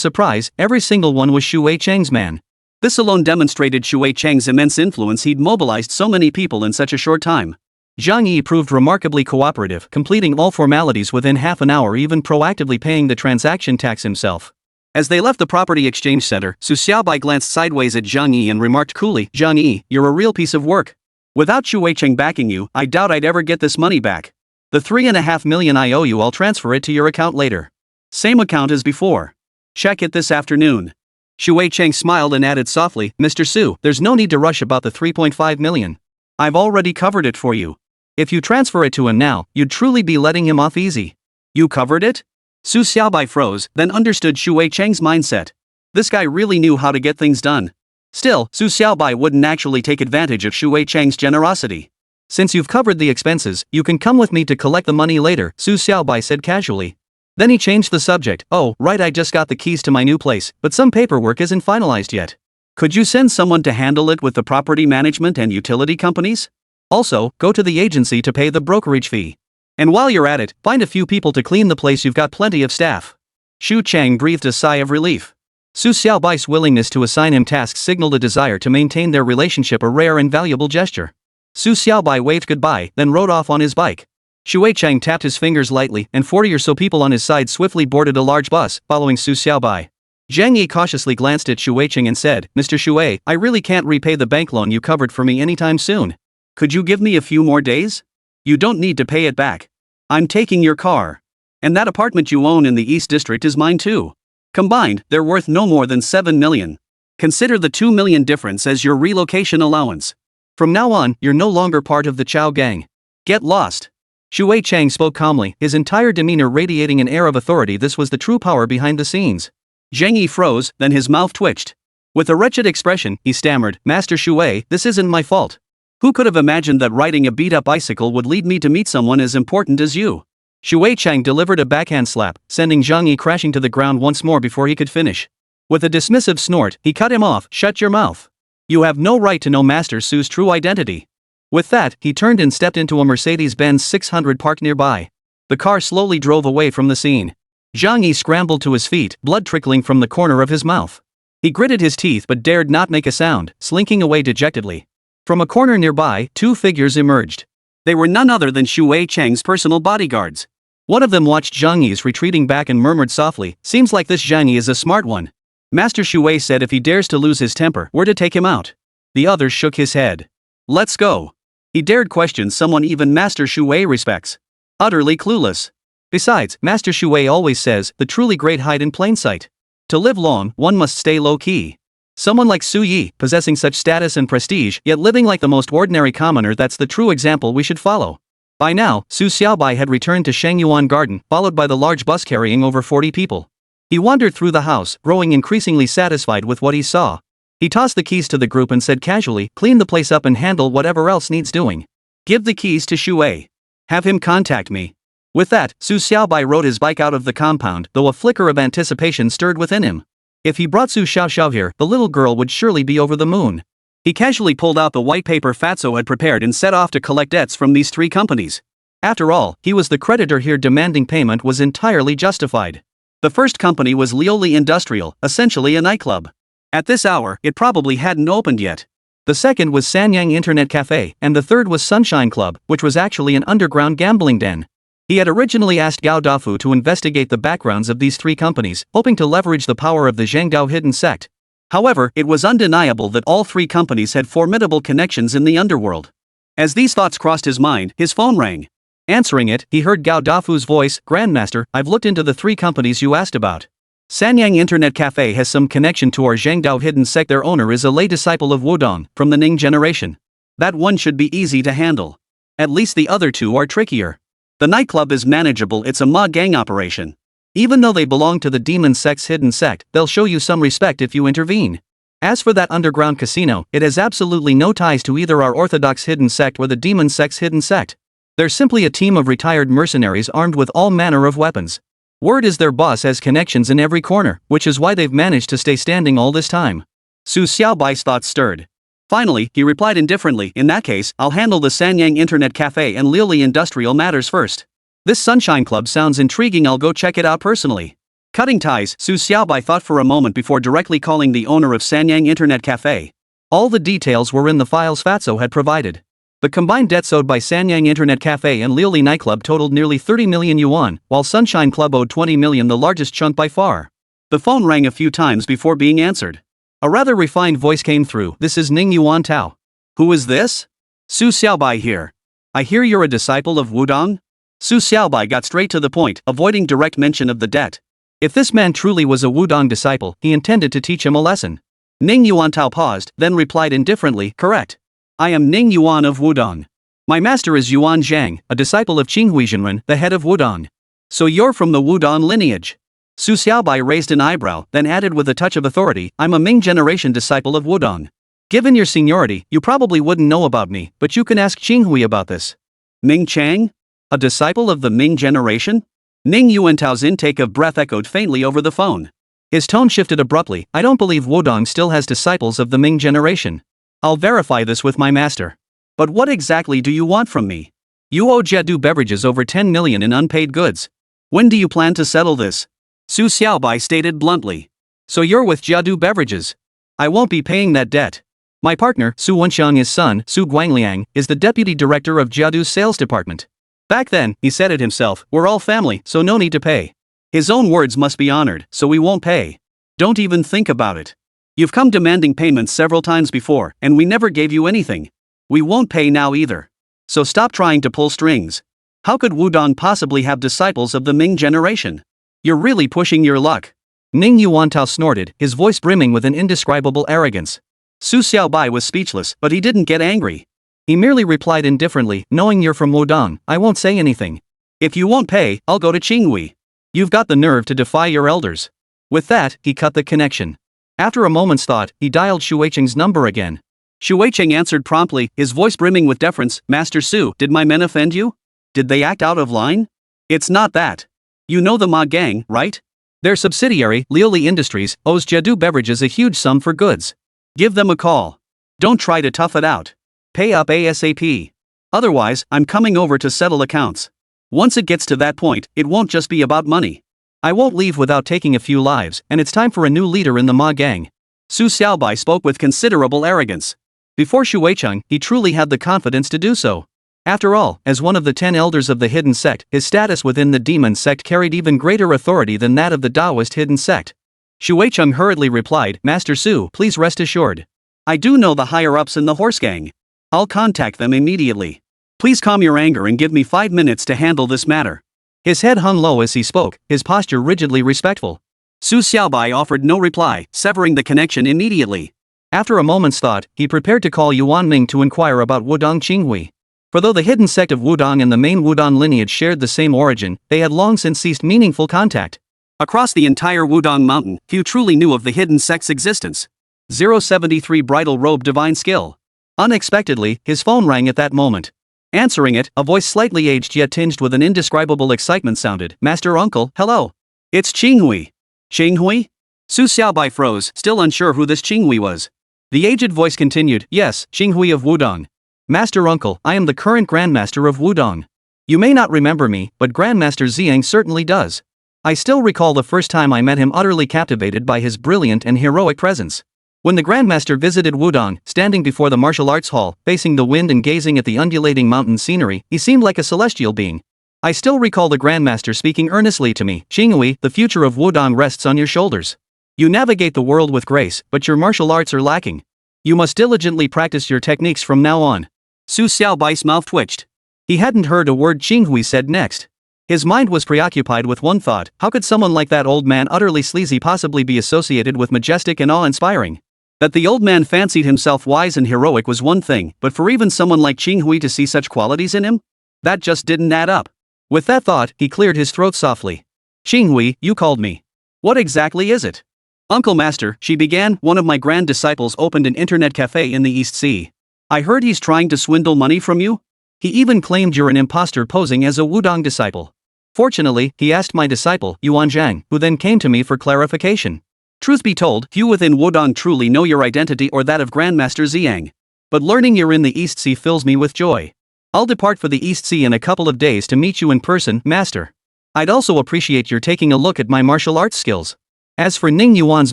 surprise, every single one was Huixing's man. This alone demonstrated Huixing's immense influence. He'd mobilized so many people in such a short time. Zhang Yi proved remarkably cooperative, completing all formalities within half an hour, even proactively paying the transaction tax himself. As they left the property exchange center, Su Xiaobai glanced sideways at Zhang Yi and remarked coolly, "Zhang Yi, you're a real piece of work. Without Huixing backing you, I doubt I'd ever get this money back. The 3.5 million I owe you, I'll transfer it to your account later. Same account as before. Check it this afternoon." Huixing smiled and added softly, "Mr. Su, there's no need to rush about the 3.5 million. I've already covered it for you. If you transfer it to him now, you'd truly be letting him off easy." "You covered it?" Su Xiaobai froze, then understood Huixing's mindset. This guy really knew how to get things done. Still, Su Xiaobai wouldn't actually take advantage of Huixing's generosity. "Since you've covered the expenses, you can come with me to collect the money later," Su Xiaobai said casually. Then he changed the subject. "Oh, right, I just got the keys to my new place, but some paperwork isn't finalized yet. Could you send someone to handle it with the property management and utility companies? Also, go to the agency to pay the brokerage fee. And while you're at it, find a few people to clean the place. You've got plenty of staff." Xu Chang breathed a sigh of relief. Su Xiaobai's willingness to assign him tasks signaled a desire to maintain their relationship, a rare and valuable gesture. Su Xiaobai waved goodbye, then rode off on his bike. Huixing tapped his fingers lightly, and 40 or so people on his side swiftly boarded a large bus, following Su Xiaobai. Zhang Yi cautiously glanced at Huixing and said, "Mr. Shui, I really can't repay the bank loan you covered for me anytime soon. Could you give me a few more days? You don't need to pay it back. I'm taking your car. And that apartment you own in the East District is mine too. Combined, they're worth no more than 7 million. Consider the 2 million difference as your relocation allowance. From now on, you're no longer part of the Chao gang. Get lost." Huixing spoke calmly, his entire demeanor radiating an air of authority. This was the true power behind the scenes. Zhang Yi froze, then his mouth twitched. With a wretched expression, he stammered, "Master Shui, this isn't my fault. Who could have imagined that riding a beat-up bicycle would lead me to meet someone as important as you?" Huixing delivered a backhand slap, sending Zhang Yi crashing to the ground once more before he could finish. With a dismissive snort, he cut him off. "Shut your mouth. You have no right to know Master Su's true identity." With that, he turned and stepped into a Mercedes-Benz 600 parked nearby. The car slowly drove away from the scene. Zhang Yi scrambled to his feet, blood trickling from the corner of his mouth. He gritted his teeth but dared not make a sound, slinking away dejectedly. From a corner nearby, two figures emerged. They were none other than Huixing's personal bodyguards. One of them watched Zhang Yi's retreating back and murmured softly, "Seems like this Zhang Yi is a smart one." Master Shui said if he dares to lose his temper, we're to take him out. The other shook his head. "Let's go." He dared question someone even Master Shui respects. Utterly clueless. Besides, Master Shui always says, the truly great hide in plain sight. To live long, one must stay low-key. Someone like Su Yi, possessing such status and prestige, yet living like the most ordinary commoner, that's the true example we should follow. By now, Su Xiaobai had returned to Shengyuan Garden, followed by the large bus carrying over 40 people. He wandered through the house, growing increasingly satisfied with what he saw. He tossed the keys to the group and said casually, "Clean the place up and handle whatever else needs doing. Give the keys to Shui. Have him contact me." With that, Su Xiaobai rode his bike out of the compound, though a flicker of anticipation stirred within him. If he brought Su Xiaoxiao here, the little girl would surely be over the moon. He casually pulled out the white paper Fatso had prepared and set off to collect debts from these three companies. After all, he was the creditor here, demanding payment was entirely justified. The first company was Lioli Industrial, essentially a nightclub. At this hour, it probably hadn't opened yet. The second was Sanyang Internet Cafe, and the third was Sunshine Club, which was actually an underground gambling den. He had originally asked Gao Dafu to investigate the backgrounds of these three companies, hoping to leverage the power of the Zhengdao hidden sect. However, it was undeniable that all three companies had formidable connections in the underworld. As these thoughts crossed his mind, his phone rang. Answering it, he heard Gao Dafu's voice, "Grandmaster, I've looked into the three companies you asked about. Sanyang Internet Cafe has some connection to our Zhengdao hidden sect. Their owner is a lay disciple of Wudong, from the Ning generation. That one should be easy to handle. At least the other two are trickier. The nightclub is manageable, it's a Ma gang operation. Even though they belong to the demon sect's hidden sect, they'll show you some respect if you intervene. As for that underground casino, it has absolutely no ties to either our orthodox hidden sect or the demon sect's hidden sect. They're simply a team of retired mercenaries armed with all manner of weapons. Word is their boss has connections in every corner, which is why they've managed to stay standing all this time." Su Xiaobai's thoughts stirred. Finally, he replied indifferently, "In that case, I'll handle the Sanyang Internet Cafe and Lioli Industrial matters first. This Sunshine Club sounds intriguing, I'll go check it out personally." Cutting ties, Su Xiaobai thought for a moment before directly calling the owner of Sanyang Internet Cafe. All the details were in the files Fatso had provided. The combined debts owed by Sanyang Internet Cafe and Lioli Nightclub totaled nearly 30 million yuan, while Sunshine Club owed 20 million, the largest chunk by far. The phone rang a few times before being answered. A rather refined voice came through. "This is Ning Yuan Tao." "Who is this?" "Su Xiaobai here. I hear you're a disciple of Wudong?" Su Xiaobai got straight to the point, avoiding direct mention of the debt. If this man truly was a Wudong disciple, he intended to teach him a lesson. Ning Yuan Tao paused, then replied indifferently, "Correct. I am Ning Yuan of Wudong. My master is Yuan Zhang, a disciple of Qing Huixin, the head of Wudong. So you're from the Wudong lineage?" Su Xiaobai raised an eyebrow, then added with a touch of authority, "I'm a Ming generation disciple of Wudong. Given your seniority, you probably wouldn't know about me, but you can ask Qing Hui about this." "Ming Chang? A disciple of the Ming generation?" Ning Yuantao's intake of breath echoed faintly over the phone. His tone shifted abruptly. "I don't believe Wudong still has disciples of the Ming generation. I'll verify this with my master. But what exactly do you want from me? You owe Jiadu Beverages over 10 million in unpaid goods. When do you plan to settle this?" Su Xiaobai stated bluntly. "So you're with Jiadu Beverages? I won't be paying that debt. My partner, Su Wenxiang, his son, Su Guangliang, is the deputy director of Jiadu's sales department. Back then, he said it himself, we're all family, so no need to pay. His own words must be honored, so we won't pay. Don't even think about it. You've come demanding payments several times before, and we never gave you anything. We won't pay now either. So stop trying to pull strings. How could Wudong possibly have disciples of the Ming generation? You're really pushing your luck." Ning Yuantao snorted, his voice brimming with an indescribable arrogance. Su Xiaobai was speechless, but he didn't get angry. He merely replied indifferently, "Knowing you're from Wudong, I won't say anything. If you won't pay, I'll go to Qinghui. You've got the nerve to defy your elders." With that, he cut the connection. After a moment's thought, he dialed Shuicheng's number again. Shuicheng answered promptly, his voice brimming with deference, "Master Su, did my men offend you? Did they act out of line? It's not that. You know the Ma Gang, right? Their subsidiary, Lioli Industries, owes Jiadu Beverages a huge sum for goods. Give them a call. Don't try to tough it out. Pay up ASAP. Otherwise, I'm coming over to settle accounts. Once it gets to that point, it won't just be about money. I won't leave without taking a few lives, and it's time for a new leader in the Ma Gang." Su Xiaobai spoke with considerable arrogance. Before Shuicheng, he truly had the confidence to do so. After all, as one of the 10 elders of the hidden sect, his status within the demon sect carried even greater authority than that of the Taoist hidden sect. Shuicheng hurriedly replied, "Master Su, please rest assured. I do know the higher-ups in the horse gang. I'll contact them immediately. Please calm your anger and give me 5 minutes to handle this matter." His head hung low as he spoke, his posture rigidly respectful. Su Xiaobai offered no reply, severing the connection immediately. After a moment's thought, he prepared to call Yuan Ming to inquire about Wudong Qinghui. For though the hidden sect of Wudong and the main Wudong lineage shared the same origin, they had long since ceased meaningful contact. Across the entire Wudong Mountain, few truly knew of the hidden sect's existence. 073 Bridal Robe Divine Skill. Unexpectedly, his phone rang at that moment. Answering it, a voice slightly aged yet tinged with an indescribable excitement sounded, "Master Uncle, hello. It's Qinghui." Qinghui? Su Xiaobai froze, still unsure who this Qinghui was. The aged voice continued, "Yes, Qinghui of Wudong. Master Uncle, I am the current Grandmaster of Wudong. You may not remember me, but Grandmaster Ziyang certainly does. I still recall the first time I met him, utterly captivated by his brilliant and heroic presence. When the Grandmaster visited Wudong, standing before the martial arts hall, facing the wind and gazing at the undulating mountain scenery, he seemed like a celestial being. I still recall the Grandmaster speaking earnestly to me, 'Qinghui, the future of Wudong rests on your shoulders. You navigate the world with grace, but your martial arts are lacking. You must diligently practice your techniques from now on.'" Su Xiaobai's mouth twitched. He hadn't heard a word Qinghui said next. His mind was preoccupied with one thought: how could someone like that old man, utterly sleazy, possibly be associated with majestic and awe-inspiring? That the old man fancied himself wise and heroic was one thing, but for even someone like Qinghui to see such qualities in him? That just didn't add up. With that thought, he cleared his throat softly. "Qinghui, you called me. What exactly is it?" "Uncle Master," she began, "one of my grand disciples opened an internet cafe in the East Sea. I heard he's trying to swindle money from you. He even claimed you're an imposter posing as a Wudong disciple. Fortunately, he asked my disciple, Yuan Zhang, who then came to me for clarification. Truth be told, few within Wudong truly know your identity or that of Grandmaster Ziyang. But learning you're in the East Sea fills me with joy. I'll depart for the East Sea in a couple of days to meet you in person, Master. I'd also appreciate your taking a look at my martial arts skills. As for Ning Yuan's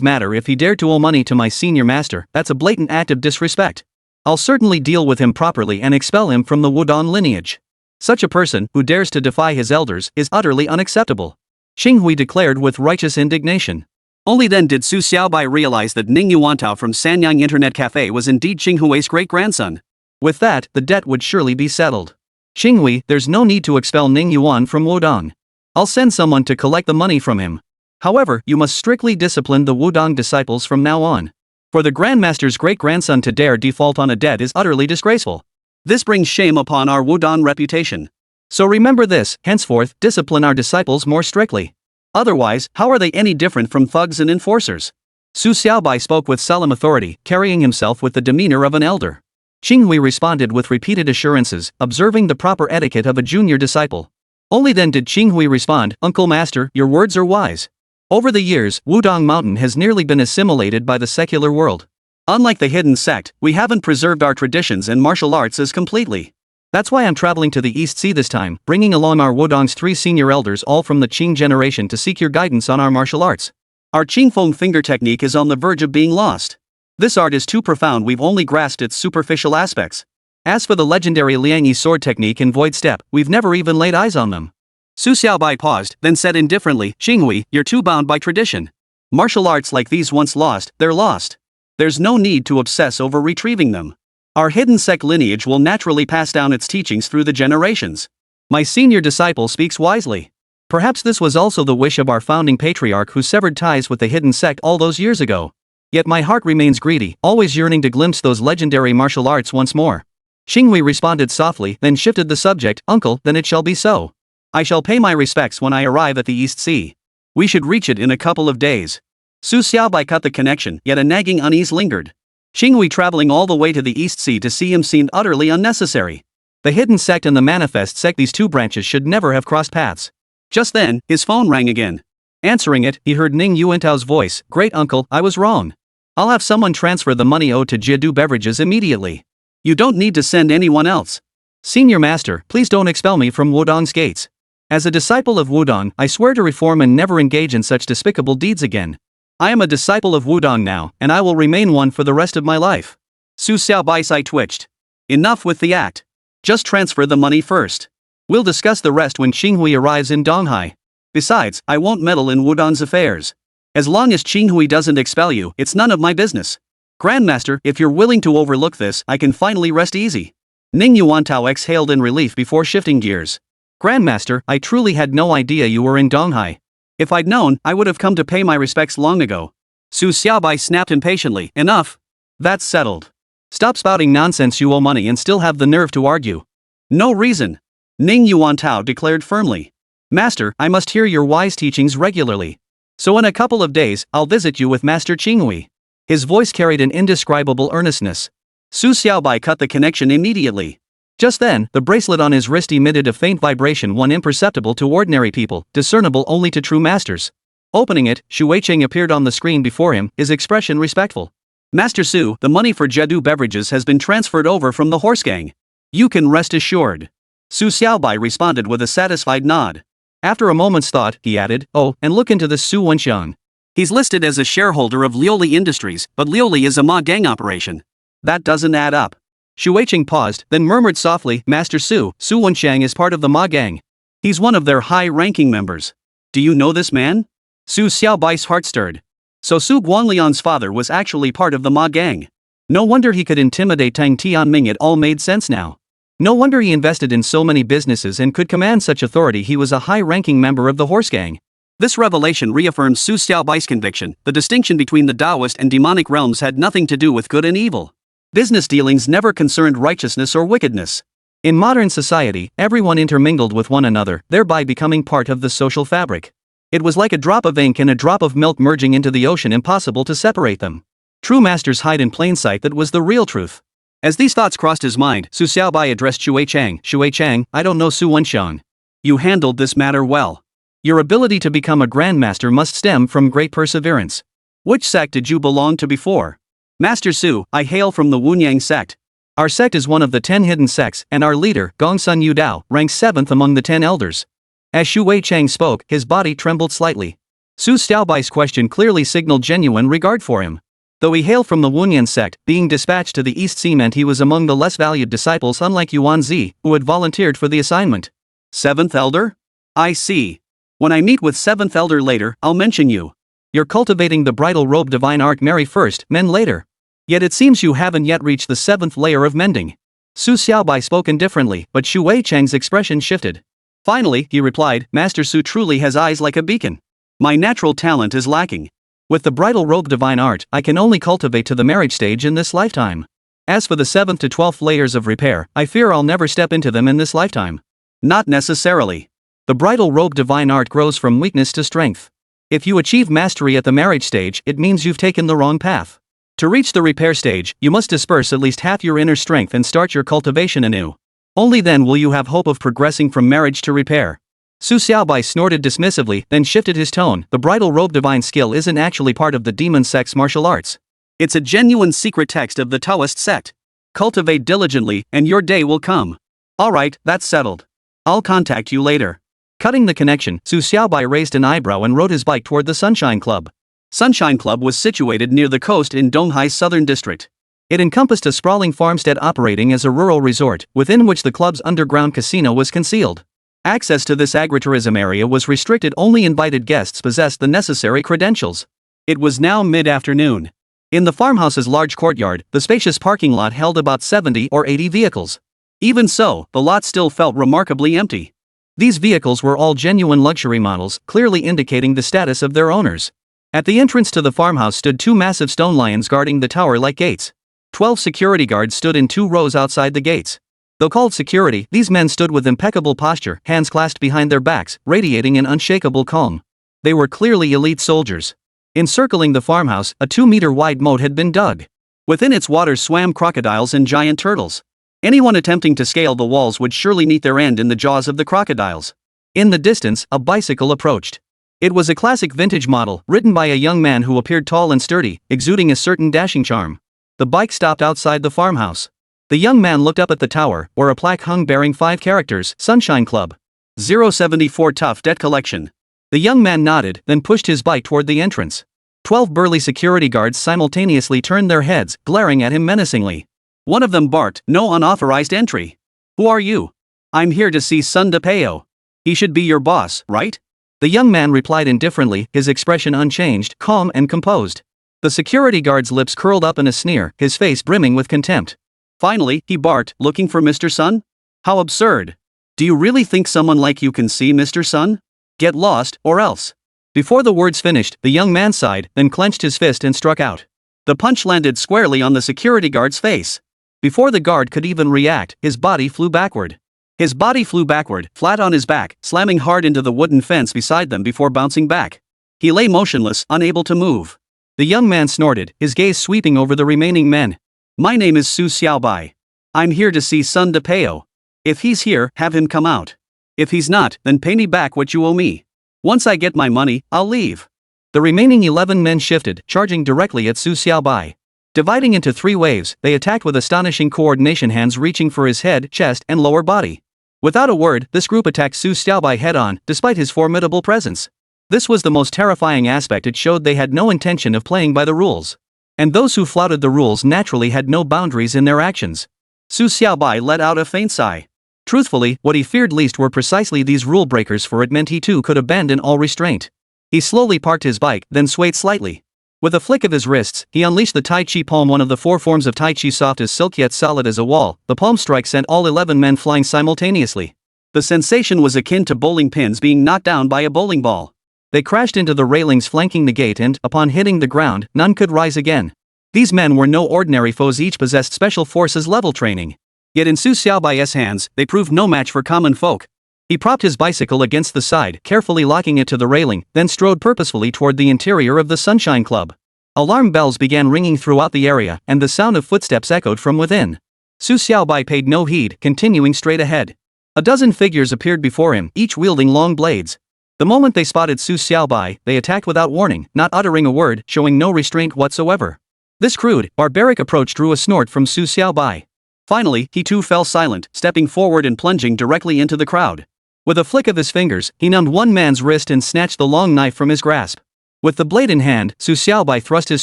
matter, if he dared to owe money to my senior master, that's a blatant act of disrespect. I'll certainly deal with him properly and expel him from the Wudong lineage. Such a person, who dares to defy his elders, is utterly unacceptable," Qinghui declared with righteous indignation. Only then did Su Xiaobai realize that Ning Yuantao from Sanyang Internet Cafe was indeed Qinghui's great-grandson. With that, the debt would surely be settled. "Qinghui, there's no need to expel Ning Yuan from Wudong. I'll send someone to collect the money from him. However, you must strictly discipline the Wudong disciples from now on. For the Grandmaster's great-grandson to dare default on a debt is utterly disgraceful. This brings shame upon our Wudong reputation. So remember this, henceforth, discipline our disciples more strictly. Otherwise, how are they any different from thugs and enforcers?" Su Xiaobai spoke with solemn authority, carrying himself with the demeanor of an elder. Qinghui responded with repeated assurances, observing the proper etiquette of a junior disciple. Only then did Qinghui respond, "Uncle Master, your words are wise. Over the years, Wudong Mountain has nearly been assimilated by the secular world. Unlike the hidden sect, we haven't preserved our traditions and martial arts as completely. That's why I'm traveling to the East Sea this time, bringing along our Wudong's 3 senior elders, all from the Qing generation, to seek your guidance on our martial arts. Our Qingfeng finger technique is on the verge of being lost. This art is too profound, we've only grasped its superficial aspects. As for the legendary Liangyi sword technique and void step, we've never even laid eyes on them." Su Xiaobai paused, then said indifferently, "Qinghui, you're too bound by tradition. Martial arts like these once lost, they're lost. There's no need to obsess over retrieving them. Our hidden sect lineage will naturally pass down its teachings through the generations. My senior disciple speaks wisely. Perhaps this was also the wish of our founding patriarch, who severed ties with the hidden sect all those years ago. Yet my heart remains greedy, always yearning to glimpse those legendary martial arts once more." Qinghui responded softly, then shifted the subject, "Uncle, then it shall be so. I shall pay my respects when I arrive at the East Sea. We should reach it in a couple of days." Su Xiaobai cut the connection, yet a nagging unease lingered. Qinghui traveling all the way to the East Sea to see him seemed utterly unnecessary. The hidden sect and the manifest sect, these two branches should never have crossed paths. Just then, his phone rang again. Answering it, he heard Ning Yuantao's voice, "Great uncle, I was wrong. I'll have someone transfer the money owed to Jiadu Beverages immediately. You don't need to send anyone else. Senior Master, please don't expel me from Wudong's gates. As a disciple of Wudong, I swear to reform and never engage in such despicable deeds again. I am a disciple of Wudong now, and I will remain one for the rest of my life." Su Xiaobai's eye twitched. "Enough with the act. Just transfer the money first. We'll discuss the rest when Qinghui arrives in Donghai. Besides, I won't meddle in Wudong's affairs. As long as Qinghui doesn't expel you, it's none of my business. Grandmaster, if you're willing to overlook this, I can finally rest easy." Ning Yuantao exhaled in relief before shifting gears. "Grandmaster, I truly had no idea you were in Donghai. If I'd known, I would have come to pay my respects long ago." Su Xiaobai snapped impatiently, "Enough. That's settled. Stop spouting nonsense. You owe money and still have the nerve to argue." "No reason," Ning Yuantao declared firmly. "Master, I must hear your wise teachings regularly. So in a couple of days, I'll visit you with Master Qinghui. His voice carried an indescribable earnestness. Su Xiaobai cut the connection immediately. Just then, the bracelet on his wrist emitted a faint vibration, one imperceptible to ordinary people, discernible only to true masters. Opening it, Huixin appeared on the screen before him, his expression respectful. Master Su, the money for Jedu beverages has been transferred over from the horse gang. You can rest assured. Su Xiaobai responded with a satisfied nod. After a moment's thought, he added, oh, and look into this Su Wenxiang. He's listed as a shareholder of Liuli Industries, but Liuli is a Ma gang operation. That doesn't add up. Huixin paused, then murmured softly, Master Su Wenxiang is part of the Ma gang. He's one of their high-ranking members. Do you know this man? Su Xiaobai's heart stirred. So Su Guangliang's father was actually part of the Ma gang. No wonder he could intimidate Tang Tianming, it all made sense now. No wonder he invested in so many businesses and could command such authority, he was a high-ranking member of the horse gang. This revelation reaffirmed Su Xiaobai's conviction, the distinction between the Taoist and demonic realms had nothing to do with good and evil. Business dealings never concerned righteousness or wickedness. In modern society, everyone intermingled with one another, thereby becoming part of the social fabric. It was like a drop of ink and a drop of milk merging into the ocean, impossible to separate them. True masters hide in plain sight, that was the real truth. As these thoughts crossed his mind, Su Xiaobai addressed Huixin, I don't know Su Wenxiang. You handled this matter well. Your ability to become a grandmaster must stem from great perseverance. Which sect did you belong to before? Master Su, I hail from the Emei Sect. Our sect is one of the 10 hidden sects, and our leader, Gongsun Yudao, ranks 7th among the 10 elders. As Huixin spoke, his body trembled slightly. Su Xiaobai's question clearly signaled genuine regard for him. Though he hailed from the Emei Sect, being dispatched to the East Sea meant he was among the less valued disciples, unlike Yuan Zi, who had volunteered for the assignment. 7th elder? I see. When I meet with 7th elder later, I'll mention you. You're cultivating the bridal robe divine art, marry first, mend later. Yet it seems you haven't yet reached the 7th layer of mending. Su Xiaobai spoke indifferently, but Huixin's expression shifted. Finally, he replied, Master Su truly has eyes like a beacon. My natural talent is lacking. With the bridal robe divine art, I can only cultivate to the marriage stage in this lifetime. As for the 7th to 12th layers of repair, I fear I'll never step into them in this lifetime. Not necessarily. The bridal robe divine art grows from weakness to strength. If you achieve mastery at the marriage stage, it means you've taken the wrong path. To reach the repair stage, you must disperse at least half your inner strength and start your cultivation anew. Only then will you have hope of progressing from marriage to repair. Su Xiaobai snorted dismissively, then shifted his tone. The bridal robe divine skill isn't actually part of the demon sect's martial arts. It's a genuine secret text of the Taoist sect. Cultivate diligently, and your day will come. Alright, that's settled. I'll contact you later. Cutting the connection, Su Xiaobai raised an eyebrow and rode his bike toward the Sunshine Club. Sunshine Club was situated near the coast in Donghai's southern district. It encompassed a sprawling farmstead operating as a rural resort, within which the club's underground casino was concealed. Access to this agritourism area was restricted, only invited guests possessed the necessary credentials. It was now mid-afternoon. In the farmhouse's large courtyard, the spacious parking lot held about 70 or 80 vehicles. Even so, the lot still felt remarkably empty. These vehicles were all genuine luxury models, clearly indicating the status of their owners. At the entrance to the farmhouse stood 2 massive stone lions guarding the tower-like gates. 12 security guards stood in 2 rows outside the gates. Though called security, these men stood with impeccable posture, hands clasped behind their backs, radiating an unshakable calm. They were clearly elite soldiers. Encircling the farmhouse, a 2-meter-wide moat had been dug. Within its waters swam crocodiles and giant turtles. Anyone attempting to scale the walls would surely meet their end in the jaws of the crocodiles. In the distance, a bicycle approached. It was a classic vintage model, ridden by a young man who appeared tall and sturdy, exuding a certain dashing charm. The bike stopped outside the farmhouse. The young man looked up at the tower, where a plaque hung bearing 5 characters, Sunshine Club. 074 Tough Debt Collection. The young man nodded, then pushed his bike toward the entrance. 12 burly security guards simultaneously turned their heads, glaring at him menacingly. One of them barked, "No unauthorized entry." "Who are you?" "I'm here to see Sun De Peo. He should be your boss, right?" The young man replied indifferently, his expression unchanged, calm and composed. The security guard's lips curled up in a sneer, his face brimming with contempt. Finally, he barked, "Looking for Mr. Sun? How absurd. Do you really think someone like you can see Mr. Sun? Get lost, or else." Before the words finished, the young man sighed, then clenched his fist and struck out. The punch landed squarely on the security guard's face. Before the guard could even react, his body flew backward. His body flew backward, flat on his back, slamming hard into the wooden fence beside them before bouncing back. He lay motionless, unable to move. The young man snorted, his gaze sweeping over the remaining men. My name is Su Xiaobai. I'm here to see Sun De Peo. If he's here, have him come out. If he's not, then pay me back what you owe me. Once I get my money, I'll leave. The remaining 11 men shifted, charging directly at Su Xiaobai. Dividing into 3 waves, they attacked with astonishing coordination, hands reaching for his head, chest, and lower body. Without a word, this group attacked Su Xiaobai head-on, despite his formidable presence. This was the most terrifying aspect. It showed they had no intention of playing by the rules. And those who flouted the rules naturally had no boundaries in their actions. Su Xiaobai let out a faint sigh. Truthfully, what he feared least were precisely these rule breakers, for it meant he too could abandon all restraint. He slowly parked his bike, then swayed slightly. With a flick of his wrists, he unleashed the Tai Chi palm, one of the 4 forms of Tai Chi, soft as silk yet solid as a wall. The palm strike sent all 11 men flying simultaneously. The sensation was akin to bowling pins being knocked down by a bowling ball. They crashed into the railings flanking the gate and, upon hitting the ground, none could rise again. These men were no ordinary foes, each possessed special forces level training. Yet in Su Xiaobai's hands, they proved no match for common folk. He propped his bicycle against the side, carefully locking it to the railing, then strode purposefully toward the interior of the Sunshine Club. Alarm bells began ringing throughout the area, and the sound of footsteps echoed from within. Su Xiaobai paid no heed, continuing straight ahead. A dozen figures appeared before him, each wielding long blades. The moment they spotted Su Xiaobai, they attacked without warning, not uttering a word, showing no restraint whatsoever. This crude, barbaric approach drew a snort from Su Xiaobai. Finally, he too fell silent, stepping forward and plunging directly into the crowd. With a flick of his fingers, he numbed one man's wrist and snatched the long knife from his grasp. With the blade in hand, Su Xiaobai thrust his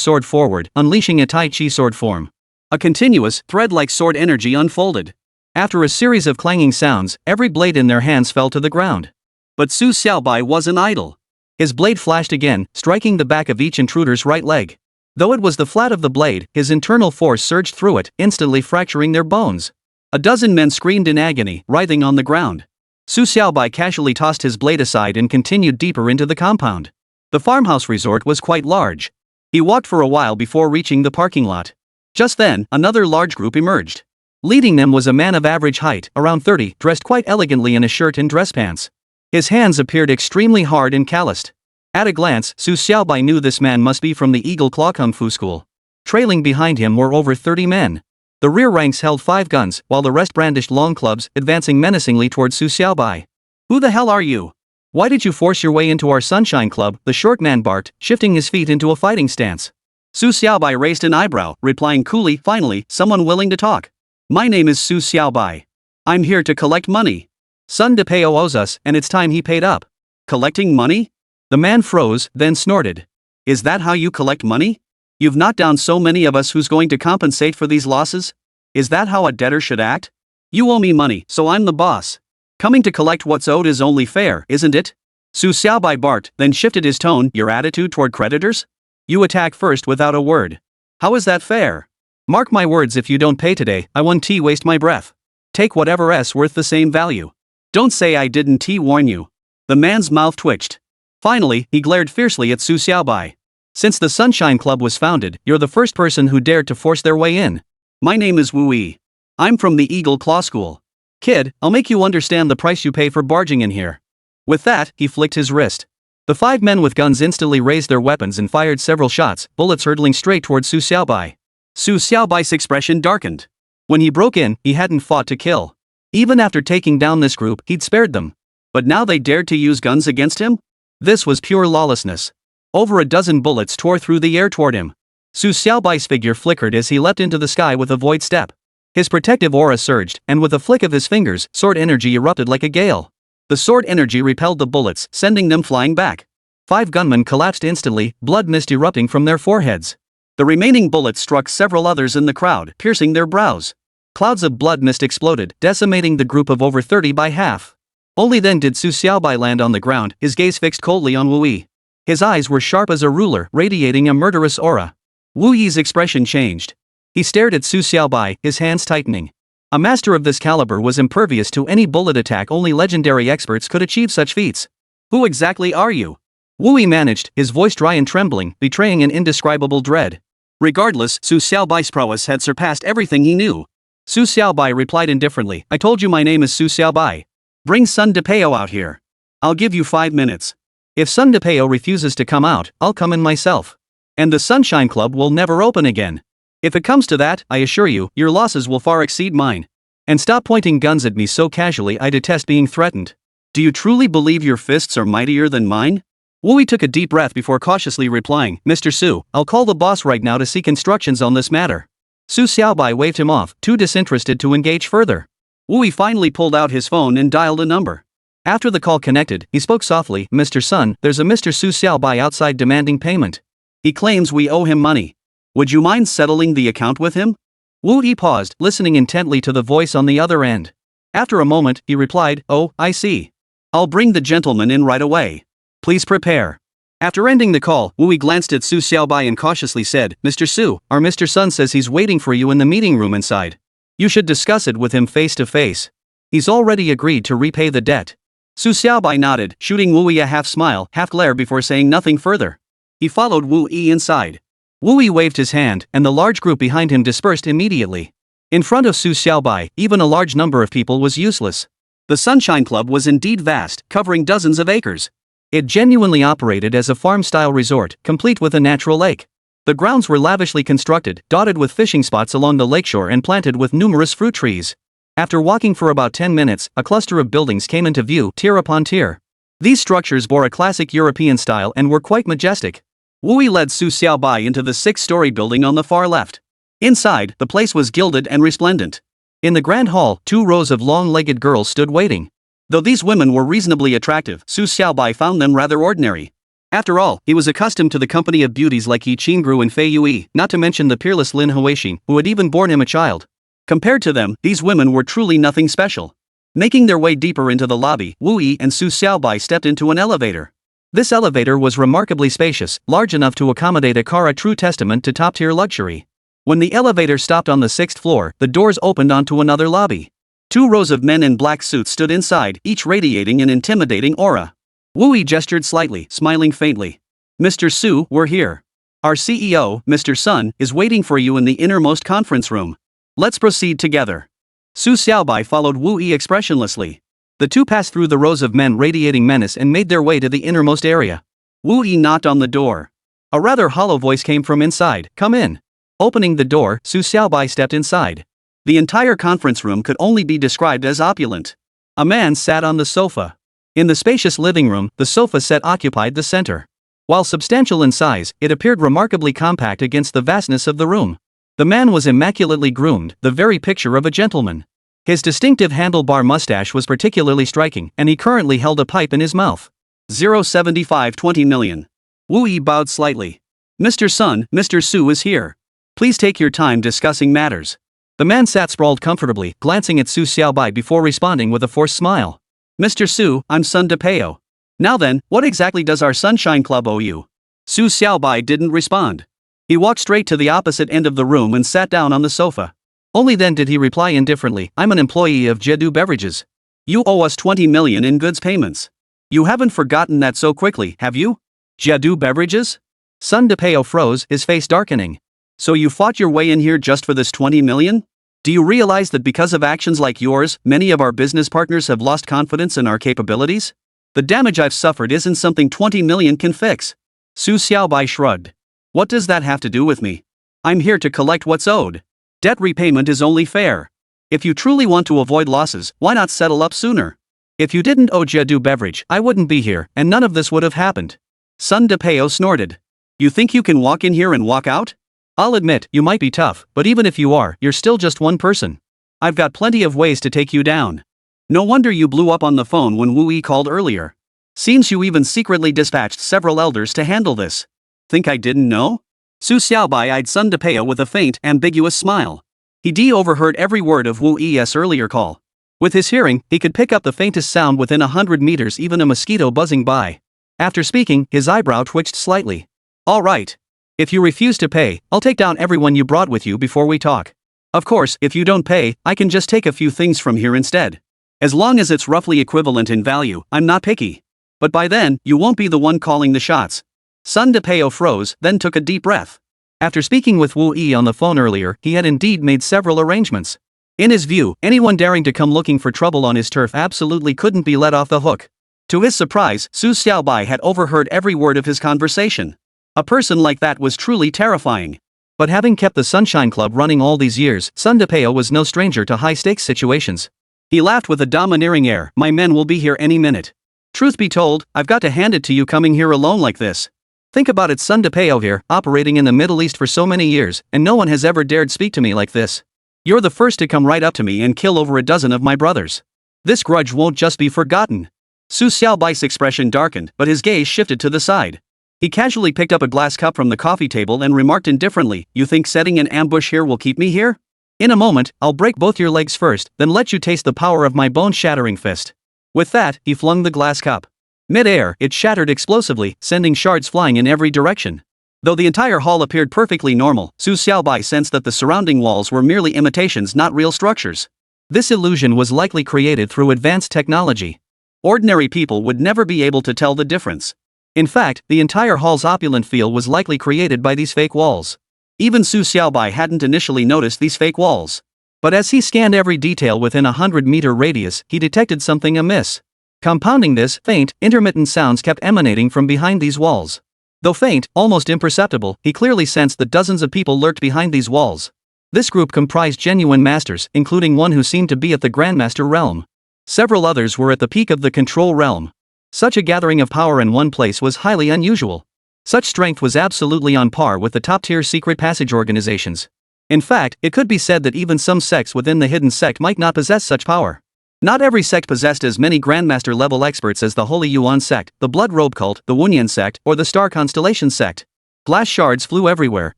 sword forward, unleashing a Tai Chi sword form. A continuous, thread-like sword energy unfolded. After a series of clanging sounds, every blade in their hands fell to the ground. But Su Xiaobai wasn't idle. His blade flashed again, striking the back of each intruder's right leg. Though it was the flat of the blade, his internal force surged through it, instantly fracturing their bones. A dozen men screamed in agony, writhing on the ground. Su Xiaobai casually tossed his blade aside and continued deeper into the compound. The farmhouse resort was quite large. He walked for a while before reaching the parking lot. Just then, another large group emerged. Leading them was a man of average height, around 30, dressed quite elegantly in a shirt and dress pants. His hands appeared extremely hard and calloused. At a glance, Su Xiaobai knew this man must be from the Eagle Claw Kung Fu School. Trailing behind him were over 30 men. The rear ranks held 5 guns, while the rest brandished long clubs, advancing menacingly towards Su Xiaobai. Who the hell are you? Why did you force your way into our Sunshine Club? The short man barked, shifting his feet into a fighting stance. Su Xiaobai raised an eyebrow, replying coolly, finally, someone willing to talk. My name is Su Xiaobai. I'm here to collect money. Sun De Peo owes us, and it's time he paid up. Collecting money? The man froze, then snorted. Is that how you collect money? You've knocked down so many of us, who's going to compensate for these losses? Is that how a debtor should act? You owe me money, so I'm the boss. Coming to collect what's owed is only fair, isn't it? Su Xiaobai barked, then shifted his tone. Your attitude toward creditors? You attack first without a word. How is that fair? Mark my words, if you don't pay today, I won't waste my breath. Take whatever's worth the same value. Don't say I didn't warn you. The man's mouth twitched. Finally, he glared fiercely at Su Xiaobai. Since the Sunshine Club was founded, you're the first person who dared to force their way in. My name is Wu Yi. I'm from the Eagle Claw School. Kid, I'll make you understand the price you pay for barging in here. With that, he flicked his wrist. The 5 men with guns instantly raised their weapons and fired several shots, bullets hurtling straight towards Su Xiaobai. Su Xiaobai's expression darkened. When he broke in, he hadn't fought to kill. Even after taking down this group, he'd spared them. But now they dared to use guns against him? This was pure lawlessness. Over a dozen bullets tore through the air toward him. Su Xiaobai's figure flickered as he leapt into the sky with a void step. His protective aura surged, and with a flick of his fingers, sword energy erupted like a gale. The sword energy repelled the bullets, sending them flying back. 5 gunmen collapsed instantly, blood mist erupting from their foreheads. The remaining bullets struck several others in the crowd, piercing their brows. Clouds of blood mist exploded, decimating the group of over 30 by half. Only then did Su Xiaobai land on the ground, his gaze fixed coldly on Wu Yi. His eyes were sharp as a ruler, radiating a murderous aura. Wu Yi's expression changed. He stared at Su Xiaobai, his hands tightening. A master of this caliber was impervious to any bullet attack. Only legendary experts could achieve such feats. Who exactly are you? Wu Yi managed, his voice dry and trembling, betraying an indescribable dread. Regardless, Su Xiaobai's prowess had surpassed everything he knew. Su Xiaobai replied indifferently, I told you my name is Su Xiaobai. Bring Sun De Peo out here. I'll give you 5 minutes. If Sun DePeo refuses to come out, I'll come in myself. And the Sunshine Club will never open again. If it comes to that, I assure you, your losses will far exceed mine. And stop pointing guns at me so casually, I detest being threatened. Do you truly believe your fists are mightier than mine? Wu Yi took a deep breath before cautiously replying, Mr. Su, I'll call the boss right now to seek instructions on this matter. Su Xiaobai waved him off, too disinterested to engage further. Wu Yi finally pulled out his phone and dialed a number. After the call connected, he spoke softly, Mr. Sun, there's a Mr. Su Xiaobai outside demanding payment. He claims we owe him money. Would you mind settling the account with him? Wu Yi paused, listening intently to the voice on the other end. After a moment, he replied, Oh, I see. I'll bring the gentleman in right away. Please prepare. After ending the call, Wu Yi glanced at Su Xiaobai and cautiously said, Mr. Su, our Mr. Sun says he's waiting for you in the meeting room inside. You should discuss it with him face to face. He's already agreed to repay the debt. Su Xiaobai nodded, shooting Wu Yi a half smile, half glare before saying nothing further. He followed Wu Yi inside. Wu Yi waved his hand, and the large group behind him dispersed immediately. In front of Su Xiaobai, even a large number of people was useless. The Sunshine Club was indeed vast, covering dozens of acres. It genuinely operated as a farm-style resort, complete with a natural lake. The grounds were lavishly constructed, dotted with fishing spots along the lakeshore and planted with numerous fruit trees. After walking for about 10 minutes, a cluster of buildings came into view, tier upon tier. These structures bore a classic European style and were quite majestic. Wu Yi led Su Xiaobai into the 6-story building on the far left. Inside, the place was gilded and resplendent. In the grand hall, 2 rows of long-legged girls stood waiting. Though these women were reasonably attractive, Su Xiaobai found them rather ordinary. After all, he was accustomed to the company of beauties like Huixin and Fei Yui, not to mention the peerless Lin Huixin, who had even borne him a child. Compared to them, these women were truly nothing special. Making their way deeper into the lobby, Wu Yi and Su Xiaobai stepped into an elevator. This elevator was remarkably spacious, large enough to accommodate a car, a true testament to top-tier luxury. When the elevator stopped on the 6th floor, the doors opened onto another lobby. 2 rows of men in black suits stood inside, each radiating an intimidating aura. Wu Yi gestured slightly, smiling faintly. Mr. Su, we're here. Our CEO, Mr. Sun, is waiting for you in the innermost conference room. Let's proceed together. Su Xiaobai followed Wu Yi expressionlessly. The two passed through the rows of men radiating menace and made their way to the innermost area. Wu Yi knocked on the door. A rather hollow voice came from inside, come in. Opening the door, Su Xiaobai stepped inside. The entire conference room could only be described as opulent. A man sat on the sofa. In the spacious living room, the sofa set occupied the center. While substantial in size, it appeared remarkably compact against the vastness of the room. The man was immaculately groomed, the very picture of a gentleman. His distinctive handlebar mustache was particularly striking, and he currently held a pipe in his mouth. 07520 million. Wu Yi bowed slightly. Mr. Sun, Mr. Su is here. Please take your time discussing matters. The man sat sprawled comfortably, glancing at Su Xiaobai before responding with a forced smile. Mr. Su, I'm Sun DePeo. Now then, what exactly does our Sunshine Club owe you? Su Xiaobai didn't respond. He walked straight to the opposite end of the room and sat down on the sofa. Only then did he reply indifferently, I'm an employee of Jedu Beverages. You owe us 20 million in goods payments. You haven't forgotten that so quickly, have you? Jedu Beverages? Sun DePeo froze, his face darkening. So you fought your way in here just for this 20 million? Do you realize that because of actions like yours, many of our business partners have lost confidence in our capabilities? The damage I've suffered isn't something 20 million can fix. Su Xiaobai shrugged. What does that have to do with me? I'm here to collect what's owed. Debt repayment is only fair. If you truly want to avoid losses, why not settle up sooner? If you didn't owe Jedu Beverage, I wouldn't be here, and none of this would have happened. Sun DePeo snorted. You think you can walk in here and walk out? I'll admit, you might be tough, but even if you are, you're still just one person. I've got plenty of ways to take you down. No wonder you blew up on the phone when Wu Yi called earlier. Seems you even secretly dispatched several elders to handle this. Think I didn't know? Su Xiaobai eyed Sun DePeo with a faint, ambiguous smile. He overheard every word of Wu Yi's earlier call. With his hearing, he could pick up the faintest sound within 100 meters, even a mosquito buzzing by. After speaking, his eyebrow twitched slightly. All right. If you refuse to pay, I'll take down everyone you brought with you before we talk. Of course, if you don't pay, I can just take a few things from here instead. As long as it's roughly equivalent in value, I'm not picky. But by then, you won't be the one calling the shots. Sun DePeo froze, then took a deep breath. After speaking with Wu Yi on the phone earlier, he had indeed made several arrangements. In his view, anyone daring to come looking for trouble on his turf absolutely couldn't be let off the hook. To his surprise, Su Xiaobai had overheard every word of his conversation. A person like that was truly terrifying. But having kept the Sunshine Club running all these years, Sun Depeo was no stranger to high-stakes situations. He laughed with a domineering air, "My men will be here any minute. Truth be told, I've got to hand it to you coming here alone like this. Think about it, Sun Depeo here, operating in the Middle East for so many years, and no one has ever dared speak to me like this. You're the first to come right up to me and kill over a dozen of my brothers. This grudge won't just be forgotten." Su Xiaobai's expression darkened, but his gaze shifted to the side. He casually picked up a glass cup from the coffee table and remarked indifferently, "You think setting an ambush here will keep me here? In a moment, I'll break both your legs first, then let you taste the power of my bone-shattering fist." With that, he flung the glass cup. Mid-air, it shattered explosively, sending shards flying in every direction. Though the entire hall appeared perfectly normal, Su Xiaobai sensed that the surrounding walls were merely imitations, not real structures. This illusion was likely created through advanced technology. Ordinary people would never be able to tell the difference. In fact, the entire hall's opulent feel was likely created by these fake walls. Even Su Xiaobai hadn't initially noticed these fake walls. But as he scanned every detail within a 100-meter radius, he detected something amiss. Compounding this, faint, intermittent sounds kept emanating from behind these walls. Though faint, almost imperceptible, he clearly sensed that dozens of people lurked behind these walls. This group comprised genuine masters, including one who seemed to be at the Grandmaster realm. Several others were at the peak of the control realm. Such a gathering of power in one place was highly unusual. Such strength was absolutely on par with the top-tier secret passage organizations. In fact, it could be said that even some sects within the hidden sect might not possess such power. Not every sect possessed as many Grandmaster-level experts as the Holy Yuan sect, the Blood Robe cult, the Huixin sect, or the Star Constellation sect. Glass shards flew everywhere,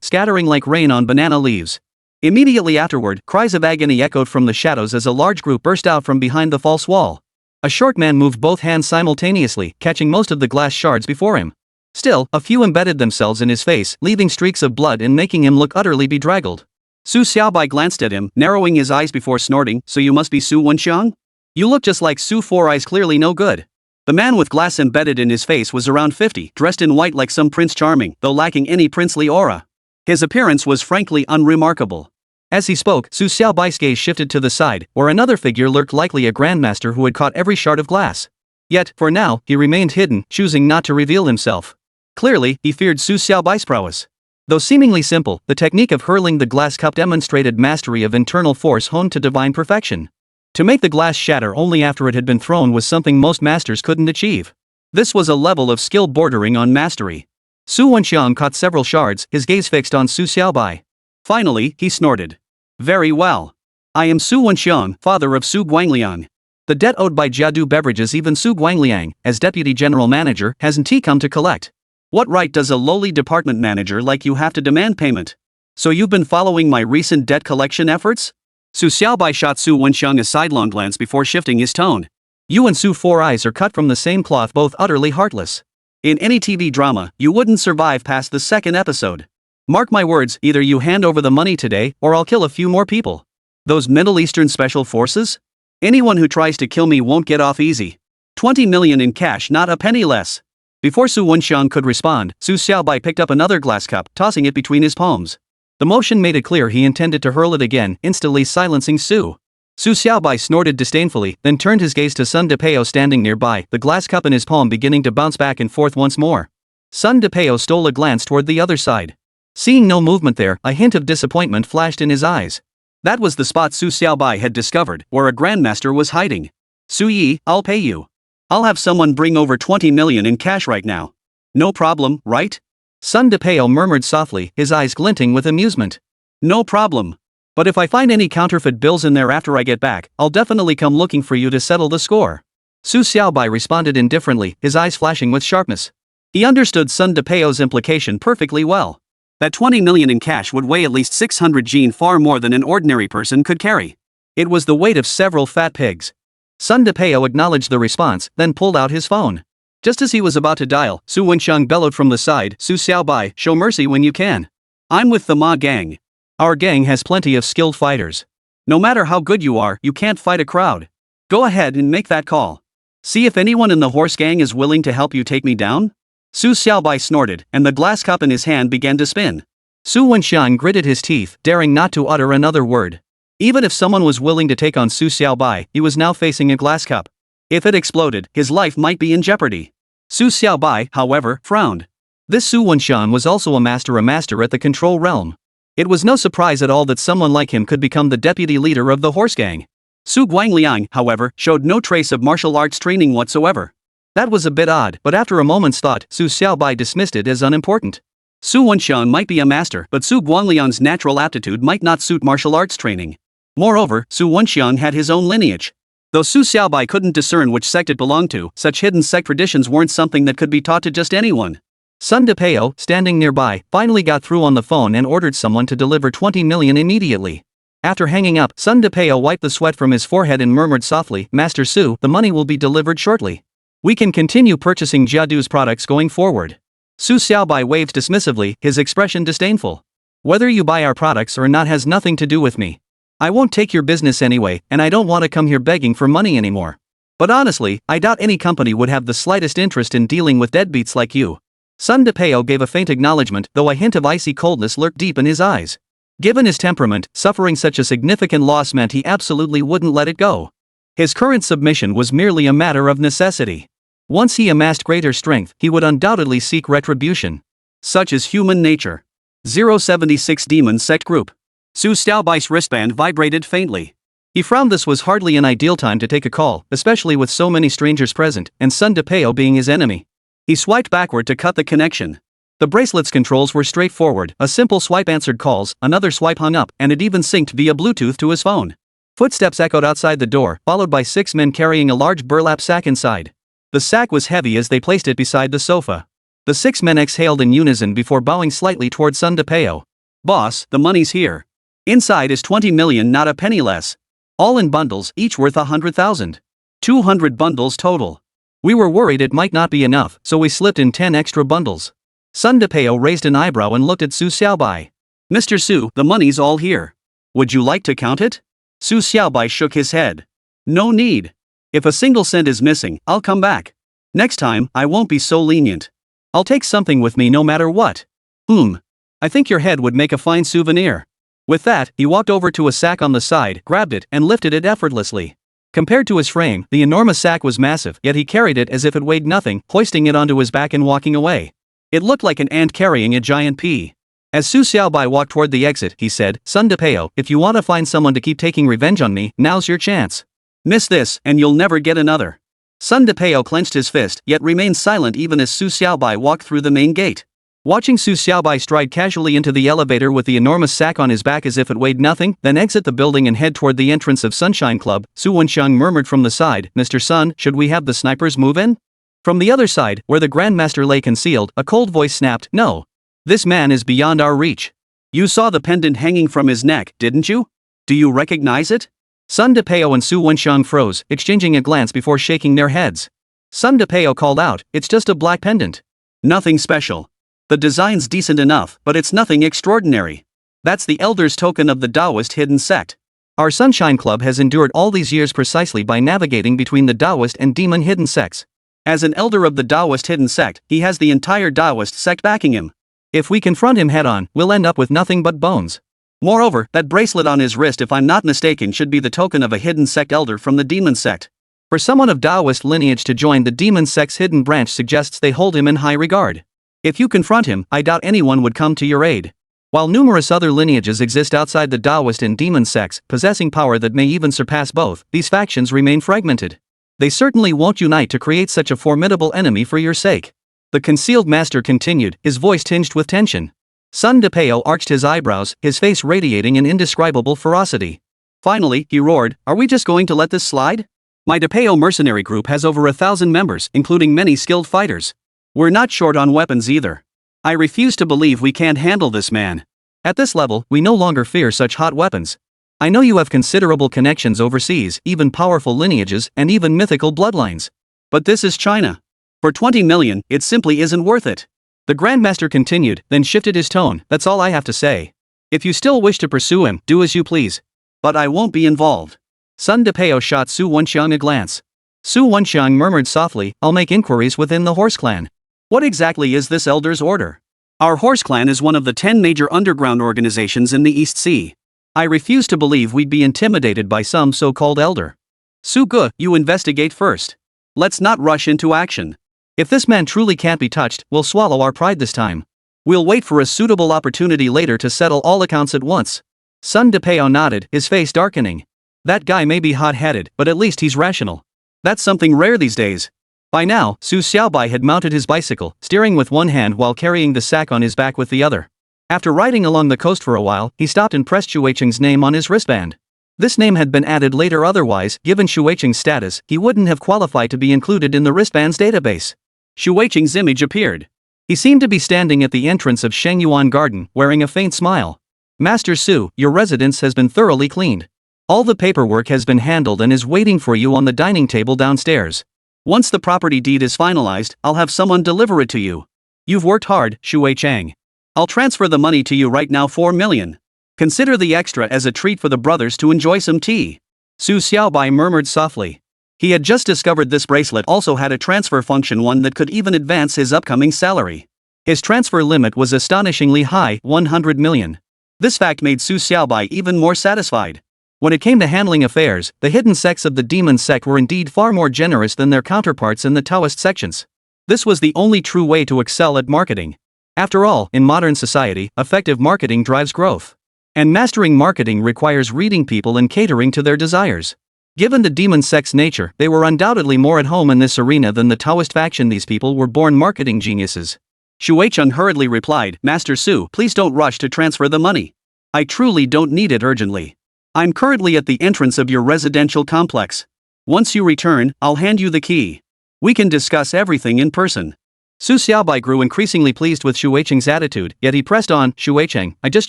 scattering like rain on banana leaves. Immediately afterward, cries of agony echoed from the shadows as a large group burst out from behind the false wall. A short man moved both hands simultaneously, catching most of the glass shards before him. Still, a few embedded themselves in his face, leaving streaks of blood and making him look utterly bedraggled. Su Xiaobai glanced at him, narrowing his eyes before snorting, "So you must be Su Wenxiang? You look just like Su Four Eyes, clearly no good." The man with glass embedded in his face was around 50, dressed in white like some Prince Charming, though lacking any princely aura. His appearance was frankly unremarkable. As he spoke, Su Xiaobai's gaze shifted to the side, where another figure lurked, likely a grandmaster who had caught every shard of glass. Yet, for now, he remained hidden, choosing not to reveal himself. Clearly, he feared Su Xiaobai's prowess. Though seemingly simple, the technique of hurling the glass cup demonstrated mastery of internal force honed to divine perfection. To make the glass shatter only after it had been thrown was something most masters couldn't achieve. This was a level of skill bordering on mastery. Su Wenxiang caught several shards, his gaze fixed on Su Xiaobai. Finally, he snorted. "Very well. I am Su Wenxiang, father of Su Guangliang. The debt owed by Jiadu Beverages even Su Guangliang, as deputy general manager, hasn't he come to collect? What right does a lowly department manager like you have to demand payment? So you've been following my recent debt collection efforts?" Su Xiaobai shot Su Wenxiang a sidelong glance before shifting his tone. "You and Su Four Eyes are cut from the same cloth, both utterly heartless. In any TV drama, you wouldn't survive past the second episode. Mark my words, either you hand over the money today, or I'll kill a few more people. Those Middle Eastern special forces? Anyone who tries to kill me won't get off easy. 20 million in cash, not a penny less." Before Su Wenxiang could respond, Su Xiaobai picked up another glass cup, tossing it between his palms. The motion made it clear he intended to hurl it again, instantly silencing Su. Su Xiaobai snorted disdainfully, then turned his gaze to Sun Depeo standing nearby, the glass cup in his palm beginning to bounce back and forth once more. Sun Depeo stole a glance toward the other side. Seeing no movement there, a hint of disappointment flashed in his eyes. That was the spot Su Xiaobai had discovered, where a grandmaster was hiding. "Su Yi, I'll pay you. I'll have someone bring over 20 million in cash right now. No problem, right?" Sun Depeo murmured softly, his eyes glinting with amusement. "No problem. But if I find any counterfeit bills in there after I get back, I'll definitely come looking for you to settle the score." Su Xiaobai responded indifferently, his eyes flashing with sharpness. He understood Sun Depeo's implication perfectly well. That 20 million in cash would weigh at least 600 jin, far more than an ordinary person could carry. It was the weight of several fat pigs. Sun Depeo acknowledged the response, then pulled out his phone. Just as he was about to dial, Su Wenxiang bellowed from the side, "Su Xiaobai, show mercy when you can. I'm with the Ma gang. Our gang has plenty of skilled fighters. No matter how good you are, you can't fight a crowd. Go ahead and make that call. See if anyone in the horse gang is willing to help you take me down." Su Xiaobai snorted, and the glass cup in his hand began to spin. Su Wenxiang gritted his teeth, daring not to utter another word. Even if someone was willing to take on Su Xiaobai, he was now facing a glass cup. If it exploded, his life might be in jeopardy. Su Xiaobai, however, frowned. This Su Wenxian was also a master at the control realm. It was no surprise at all that someone like him could become the deputy leader of the horse gang. Su Guangliang, however, showed no trace of martial arts training whatsoever. That was a bit odd, but after a moment's thought, Su Xiaobai dismissed it as unimportant. Su Wenxian might be a master, but Su Guangliang's natural aptitude might not suit martial arts training. Moreover, Su Wenxian had his own lineage. Though Su Xiaobai couldn't discern which sect it belonged to, such hidden sect traditions weren't something that could be taught to just anyone. Sun DePeo, standing nearby, finally got through on the phone and ordered someone to deliver 20 million immediately. After hanging up, Sun DePeo wiped the sweat from his forehead and murmured softly, "Master Su, the money will be delivered shortly. We can continue purchasing Jiadu's products going forward." Su Xiaobai waved dismissively, his expression disdainful. "Whether you buy our products or not has nothing to do with me. I won't take your business anyway, and I don't want to come here begging for money anymore. But honestly, I doubt any company would have the slightest interest in dealing with deadbeats like you." Sun DePeo gave a faint acknowledgement, though a hint of icy coldness lurked deep in his eyes. Given his temperament, suffering such a significant loss meant he absolutely wouldn't let it go. His current submission was merely a matter of necessity. Once he amassed greater strength, he would undoubtedly seek retribution. Such is human nature. 076 Demon Sect Group. Su Xiaobai's wristband vibrated faintly. He frowned. This was hardly an ideal time to take a call, especially with so many strangers present, and Sun DePeo being his enemy. He swiped backward to cut the connection. The bracelet's controls were straightforward, a simple swipe answered calls, another swipe hung up, and it even synced via Bluetooth to his phone. Footsteps echoed outside the door, followed by 6 men carrying a large burlap sack inside. The sack was heavy as they placed it beside the sofa. The 6 men exhaled in unison before bowing slightly toward Sun DePeo. "Boss, the money's here. Inside is 20 million, not a penny less. All in bundles, each worth 100,000. 200 bundles total. We were worried it might not be enough, so we slipped in 10 extra bundles." Sun DePeo raised an eyebrow and looked at Su Xiaobai. "Mr. Su, the money's all here. Would you like to count it?" Su Xiaobai shook his head. "No need. If a single cent is missing, I'll come back. Next time, I won't be so lenient. I'll take something with me no matter what." I think your head would make a fine souvenir." With that, he walked over to a sack on the side, grabbed it, and lifted it effortlessly. Compared to his frame, the enormous sack was massive, yet he carried it as if it weighed nothing, hoisting it onto his back and walking away. It looked like an ant carrying a giant pea. As Su Xiaobai walked toward the exit, he said, "Sun DePeo, if you want to find someone to keep taking revenge on me, now's your chance. Miss this, and you'll never get another." Sun DePeo clenched his fist, yet remained silent even as Su Xiaobai walked through the main gate. Watching Su Xiaobai stride casually into the elevator with the enormous sack on his back as if it weighed nothing, then exit the building and head toward the entrance of Sunshine Club, Su Wenxiang murmured from the side, "Mr. Sun, should we have the snipers move in?" From the other side, where the Grandmaster lay concealed, a cold voice snapped, "No. This man is beyond our reach. You saw the pendant hanging from his neck, didn't you? Do you recognize it?" Sun DePeo and Su Wenxiang froze, exchanging a glance before shaking their heads. Sun DePeo called out, "It's just a black pendant. Nothing special. The design's decent enough, but it's nothing extraordinary. That's the Elder's token of the Taoist hidden sect. Our Sunshine Club has endured all these years precisely by navigating between the Taoist and demon hidden sects. As an elder of the Taoist hidden sect, he has the entire Taoist sect backing him. If we confront him head-on, we'll end up with nothing but bones. Moreover, that bracelet on his wrist, if I'm not mistaken, should be the token of a hidden sect elder from the demon sect. For someone of Taoist lineage to join the demon sect's hidden branch suggests they hold him in high regard. If you confront him, I doubt anyone would come to your aid. While numerous other lineages exist outside the Taoist and demon sects, possessing power that may even surpass both, these factions remain fragmented. They certainly won't unite to create such a formidable enemy for your sake." The concealed master continued, his voice tinged with tension. Sun DePeo arched his eyebrows, his face radiating an indescribable ferocity. Finally, he roared, "Are we just going to let this slide? My DePeo mercenary group has over 1,000 members, including many skilled fighters. We're not short on weapons either. I refuse to believe we can't handle this man. At this level, we no longer fear such hot weapons. I know you have considerable connections overseas, even powerful lineages, and even mythical bloodlines. But this is China. For 20 million, it simply isn't worth it." The Grandmaster continued, then shifted his tone, "That's all I have to say. If you still wish to pursue him, do as you please. But I won't be involved." Sun DePeo shot Su Wenxiang a glance. Su Wenxiang murmured softly, "I'll make inquiries within the Horse Clan." "What exactly is this elder's order?" "Our Horse Clan is one of the 10 major underground organizations in the East Sea. I refuse to believe we'd be intimidated by some so-called elder. Su Ge, you investigate first. Let's not rush into action. If this man truly can't be touched, we'll swallow our pride this time. We'll wait for a suitable opportunity later to settle all accounts at once. Sun DePeo nodded, his face darkening. That guy may be hot-headed, but at least he's rational. That's something rare these days. By now, Su Xiaobai had mounted his bicycle, steering with one hand while carrying the sack on his back with the other. After riding along the coast for a while, he stopped and pressed Huixin's name on his wristband. This name had been added later, otherwise, given Huixing's status, he wouldn't have qualified to be included in the wristband's database. Huixing's image appeared. He seemed to be standing at the entrance of Shengyuan Garden, wearing a faint smile. Master Su, your residence has been thoroughly cleaned. All the paperwork has been handled and is waiting for you on the dining table downstairs. Once the property deed is finalized, I'll have someone deliver it to you. You've worked hard, Huixing. I'll transfer the money to you right now, 4 million. Consider the extra as a treat for the brothers to enjoy some tea. Su Xiaobai murmured softly. He had just discovered this bracelet also had a transfer function, one that could even advance his upcoming salary. His transfer limit was astonishingly high, 100 million. This fact made Su Xiaobai even more satisfied. When it came to handling affairs, the hidden sects of the demon sect were indeed far more generous than their counterparts in the Taoist sections. This was the only true way to excel at marketing. After all, in modern society, effective marketing drives growth. And mastering marketing requires reading people and catering to their desires. Given the demon sect's nature, they were undoubtedly more at home in this arena than the Taoist faction. These people were born marketing geniuses. Huixing hurriedly replied, Master Su, please don't rush to transfer the money. I truly don't need it urgently. I'm currently at the entrance of your residential complex. Once you return, I'll hand you the key. We can discuss everything in person. Su Xiaobai grew increasingly pleased with Huixing's attitude, yet he pressed on, Huixing, I just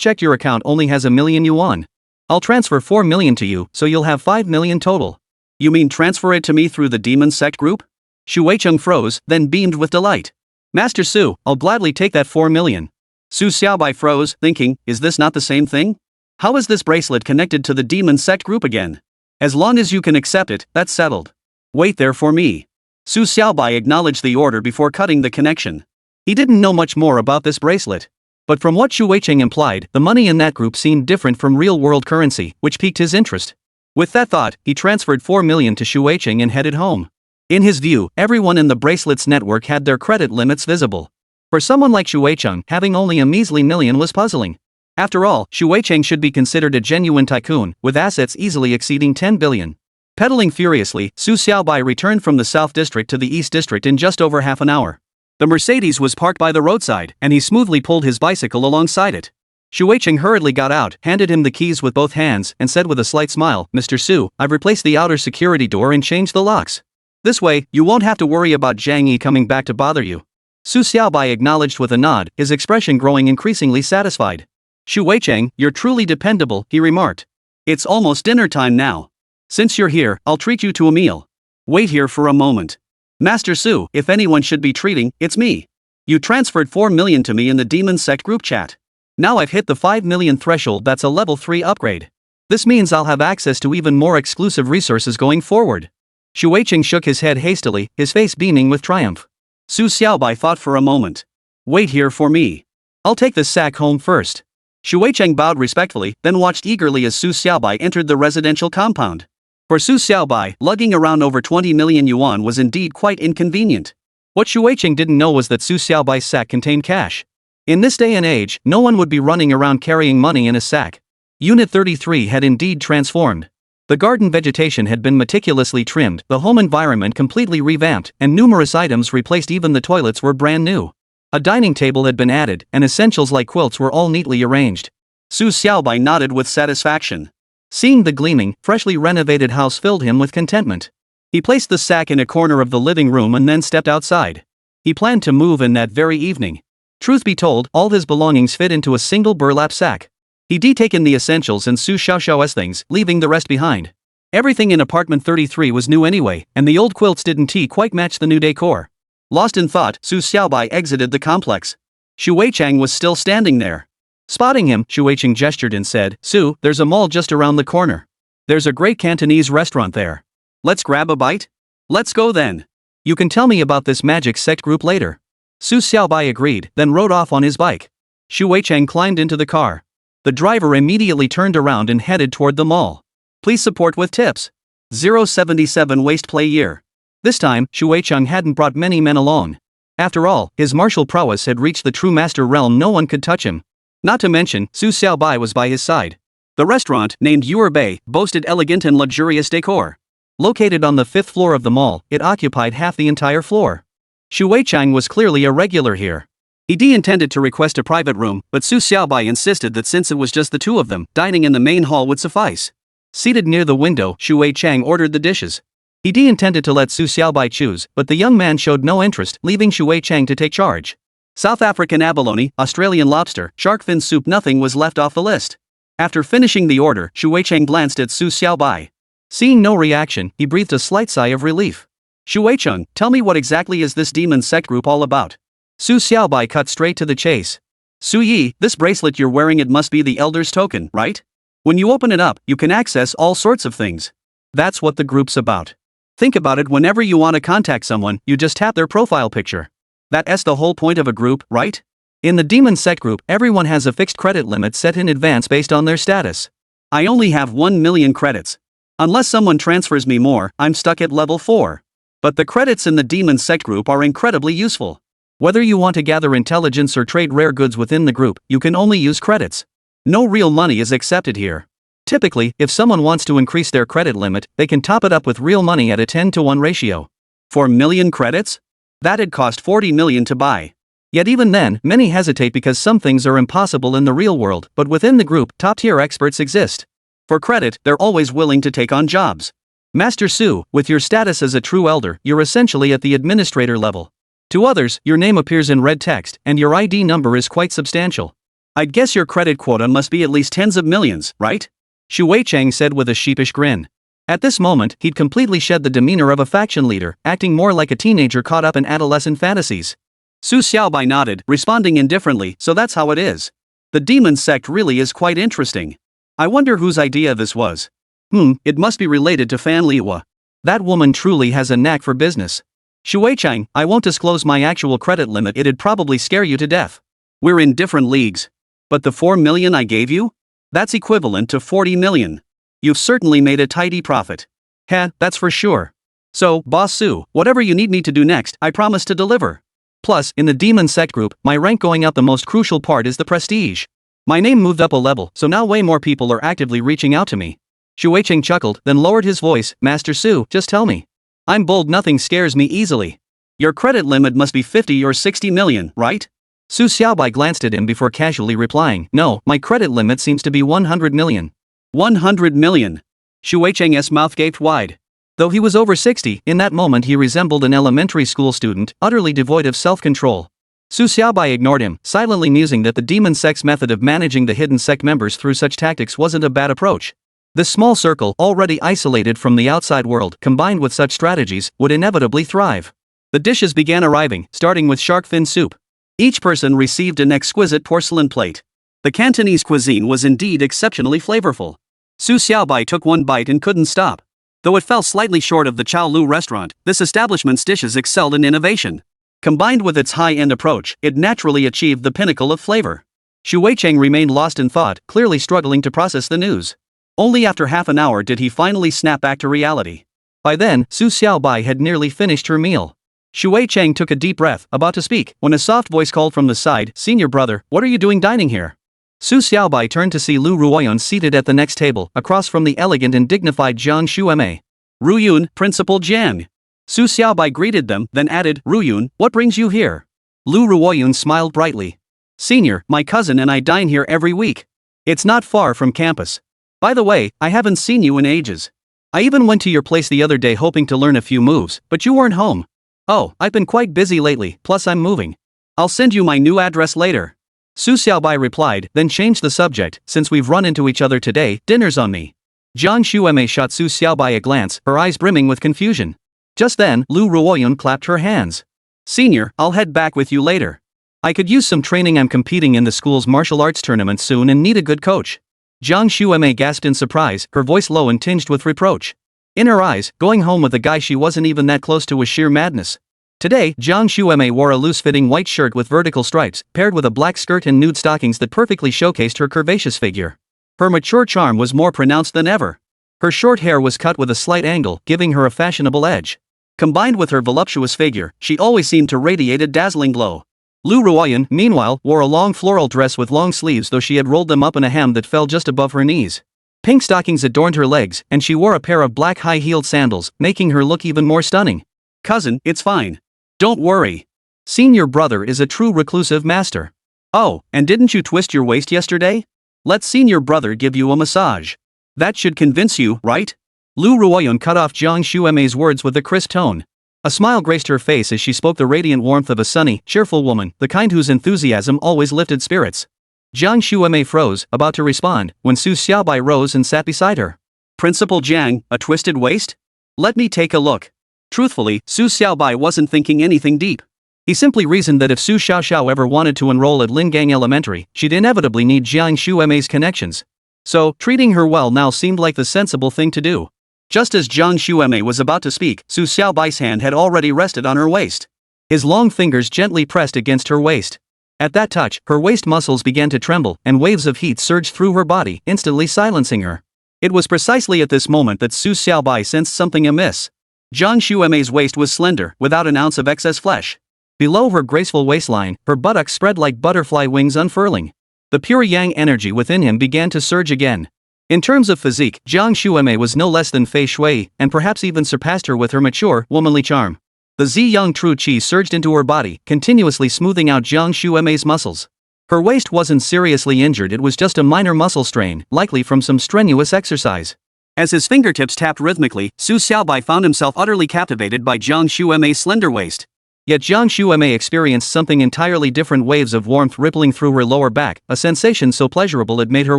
checked your account only has 1 million yuan. I'll transfer 4 million to you, so you'll have 5 million total. You mean transfer it to me through the demon sect group? Huixing froze, then beamed with delight. Master Su, I'll gladly take that 4 million. Su Xiaobai froze, thinking, is this not the same thing? How is this bracelet connected to the demon sect group again? As long as you can accept it, that's settled. Wait there for me. Su Xiaobai acknowledged the order before cutting the connection. He didn't know much more about this bracelet. But from what Huixing implied, the money in that group seemed different from real-world currency, which piqued his interest. With that thought, he transferred 4 million to Huixing and headed home. In his view, everyone in the bracelet's network had their credit limits visible. For someone like Huixing, having only a measly million was puzzling. After all, Huixing should be considered a genuine tycoon, with assets easily exceeding 10 billion. Pedaling furiously, Su Xiaobai returned from the South District to the East District in just over half an hour. The Mercedes was parked by the roadside, and he smoothly pulled his bicycle alongside it. Huixing hurriedly got out, handed him the keys with both hands, and said with a slight smile, Mr. Su, I've replaced the outer security door and changed the locks. This way, you won't have to worry about Zhang Yi coming back to bother you. Su Xiaobai acknowledged with a nod, his expression growing increasingly satisfied. Huixing, you're truly dependable, he remarked. It's almost dinner time now. Since you're here, I'll treat you to a meal. Wait here for a moment. Master Su, if anyone should be treating, it's me. You transferred 4 million to me in the Demon Sect group chat. Now I've hit the 5 million threshold, that's a level 3 upgrade. This means I'll have access to even more exclusive resources going forward. Huixing shook his head hastily, his face beaming with triumph. Su Xiaobai thought for a moment. Wait here for me. I'll take the sack home first. Huixing bowed respectfully, then watched eagerly as Su Xiaobai entered the residential compound. For Su Xiaobai, lugging around over 20 million yuan was indeed quite inconvenient. What Huixing didn't know was that Su Xiaobai's sack contained cash. In this day and age, no one would be running around carrying money in a sack. Unit 33 had indeed transformed. The garden vegetation had been meticulously trimmed, the home environment completely revamped, and numerous items replaced. Even the toilets were brand new. A dining table had been added, and essentials like quilts were all neatly arranged. Su Xiaobai nodded with satisfaction. Seeing the gleaming, freshly renovated house filled him with contentment. He placed the sack in a corner of the living room and then stepped outside. He planned to move in that very evening. Truth be told, all his belongings fit into a single burlap sack. He'd taken the essentials and Su Xiaoxiao's things, leaving the rest behind. Everything in apartment 33 was new anyway, and the old quilts didn't quite match the new decor. Lost in thought, Su Xiaobai exited the complex. Huixing was still standing there. Spotting him, Huixing gestured and said, Su, there's a mall just around the corner. There's a great Cantonese restaurant there. Let's grab a bite? Let's go then. You can tell me about this magic sect group later. Su Xiaobai agreed, then rode off on his bike. Huixing climbed into the car. The driver immediately turned around and headed toward the mall. Please support with tips. 077 waste play year. This time, Huixin hadn't brought many men along. After all, his martial prowess had reached the true master realm, no one could touch him. Not to mention, Xiaobai was by his side. The restaurant, named Xiaobai, boasted elegant and luxurious decor. Located on the 5th floor of the mall, it occupied half the entire floor. Huixin was clearly a regular here. He intended to request a private room, but Xiaobai insisted that since it was just the two of them, dining in the main hall would suffice. Seated near the window, Huixin ordered the dishes. He intended to let Xiaobai choose, but the young man showed no interest, leaving Huixin to take charge. South African abalone, Australian lobster, shark fin soup, nothing was left off the list. After finishing the order, Huixin glanced at Xiaobai. Seeing no reaction, he breathed a slight sigh of relief. Huixin, tell me what exactly is this demon sect group all about? Xiaobai cut straight to the chase. Su Yi, this bracelet you're wearing, it must be the Elder's token, right? When you open it up, you can access all sorts of things. That's what the group's about. Think about it, whenever you want to contact someone, you just tap their profile picture. That's the whole point of a group, right? In the demon sect group, everyone has a fixed credit limit set in advance based on their status. I only have 1 million credits. Unless someone transfers me more, I'm stuck at level 4. But the credits in the demon sect group are incredibly useful. Whether you want to gather intelligence or trade rare goods within the group, you can only use credits. No real money is accepted here. Typically, if someone wants to increase their credit limit, they can top it up with real money at a 10-to-1 ratio. 4 million credits? That'd cost 40 million to buy. Yet even then, many hesitate because some things are impossible in the real world, but within the group, top-tier experts exist. For credit, they're always willing to take on jobs. Master Su, with your status as a true elder, you're essentially at the administrator level. To others, your name appears in red text, and your ID number is quite substantial. I'd guess your credit quota must be at least tens of millions, right? Huixin said with a sheepish grin. At this moment, he'd completely shed the demeanor of a faction leader, acting more like a teenager caught up in adolescent fantasies. Xiaobai nodded, responding indifferently, so that's how it is. The demon sect really is quite interesting. I wonder whose idea this was. It must be related to Fan Liwa. That woman truly has a knack for business. Huixin, I won't disclose my actual credit limit, it'd probably scare you to death. We're in different leagues. But the 4 million I gave you? That's equivalent to 40 million. You've certainly made a tidy profit. That's for sure. So, Boss Su, whatever you need me to do next, I promise to deliver. Plus, in the demon sect group, my rank going up, the most crucial part is the prestige. My name moved up a level, so now way more people are actively reaching out to me. Huixin chuckled, then lowered his voice. Master Su, just tell me. I'm bold, nothing scares me easily. Your credit limit must be 50 or 60 million, right? Xiaobai glanced at him before casually replying, no, my credit limit seems to be 100 million. 100 million. Huixin's mouth gaped wide. Though he was over 60, in that moment he resembled an elementary school student, utterly devoid of self-control. Xiaobai ignored him, silently musing that the demon sect's method of managing the hidden sect members through such tactics wasn't a bad approach. This small circle, already isolated from the outside world, combined with such strategies, would inevitably thrive. The dishes began arriving, starting with shark fin soup. Each person received an exquisite porcelain plate. The Cantonese cuisine was indeed exceptionally flavorful. Xiaobai took one bite and couldn't stop. Though it fell slightly short of the Chow Lu restaurant, this establishment's dishes excelled in innovation. Combined with its high-end approach, it naturally achieved the pinnacle of flavor. Huixin remained lost in thought, clearly struggling to process the news. Only after half an hour did he finally snap back to reality. By then, Xiaobai had nearly finished her meal. Huixin took a deep breath, about to speak, when a soft voice called from the side, "Senior brother, what are you doing dining here?" Xiaobai turned to see Lu Ruoyun seated at the next table, across from the elegant and dignified Jiang Emei. "Ruyun, Principal Jiang." Xiaobai greeted them, then added, "Ruyun, what brings you here?" Lu Ruoyun smiled brightly. "Senior, my cousin and I dine here every week. It's not far from campus. By the way, I haven't seen you in ages. I even went to your place the other day hoping to learn a few moves, but you weren't home." "Oh, I've been quite busy lately, plus I'm moving. I'll send you my new address later." Xiaobai replied, then changed the subject, "Since we've run into each other today, dinner's on me." Jiang Emei shot Xiaobai a glance, her eyes brimming with confusion. Just then, Lu Ruoyun clapped her hands. "Senior, I'll head back with you later. I could use some training, I'm competing in the school's martial arts tournament soon and need a good coach." Jiang Emei gasped in surprise, her voice low and tinged with reproach. In her eyes, going home with a guy she wasn't even that close to was sheer madness. Today, Jiang Emei wore a loose-fitting white shirt with vertical stripes, paired with a black skirt and nude stockings that perfectly showcased her curvaceous figure. Her mature charm was more pronounced than ever. Her short hair was cut with a slight angle, giving her a fashionable edge. Combined with her voluptuous figure, she always seemed to radiate a dazzling glow. Lu Ruoyan, meanwhile, wore a long floral dress with long sleeves, though she had rolled them up in a hem that fell just above her knees. Pink stockings adorned her legs, and she wore a pair of black high-heeled sandals, making her look even more stunning. "Cousin, it's fine. Don't worry. Senior brother is a true reclusive master. Oh, and didn't you twist your waist yesterday? Let senior brother give you a massage. That should convince you, right?" Lu Ruoyan cut off Zhang Xuemei's words with a crisp tone. A smile graced her face as she spoke the radiant warmth of a sunny, cheerful woman, the kind whose enthusiasm always lifted spirits. Zhang Xuemei froze, about to respond, when Su Xiaobai rose and sat beside her. "Principal Jiang, a twisted waist? Let me take a look." Truthfully, Su Xiaobai wasn't thinking anything deep. He simply reasoned that if Su Xiaoxiao ever wanted to enroll at Lingang Elementary, she'd inevitably need Zhang Xuemei's connections. So, treating her well now seemed like the sensible thing to do. Just as Zhang Xuemei was about to speak, Su Xiaobai's hand had already rested on her waist. His long fingers gently pressed against her waist. At that touch, her waist muscles began to tremble, and waves of heat surged through her body, instantly silencing her. It was precisely at this moment that Su Xiaobai sensed something amiss. Zhang Xuemei's waist was slender, without an ounce of excess flesh. Below her graceful waistline, her buttocks spread like butterfly wings unfurling. The pure yang energy within him began to surge again. In terms of physique, Zhang Xuemei was no less than Fei Shui, and perhaps even surpassed her with her mature, womanly charm. The Ziyang True Qi surged into her body, continuously smoothing out Zhang Xuemei's muscles. Her waist wasn't seriously injured, it was just a minor muscle strain, likely from some strenuous exercise. As his fingertips tapped rhythmically, Su Xiaobai found himself utterly captivated by Zhang Xuemei's slender waist. Yet Zhang Xuemei experienced something entirely different, waves of warmth rippling through her lower back, a sensation so pleasurable it made her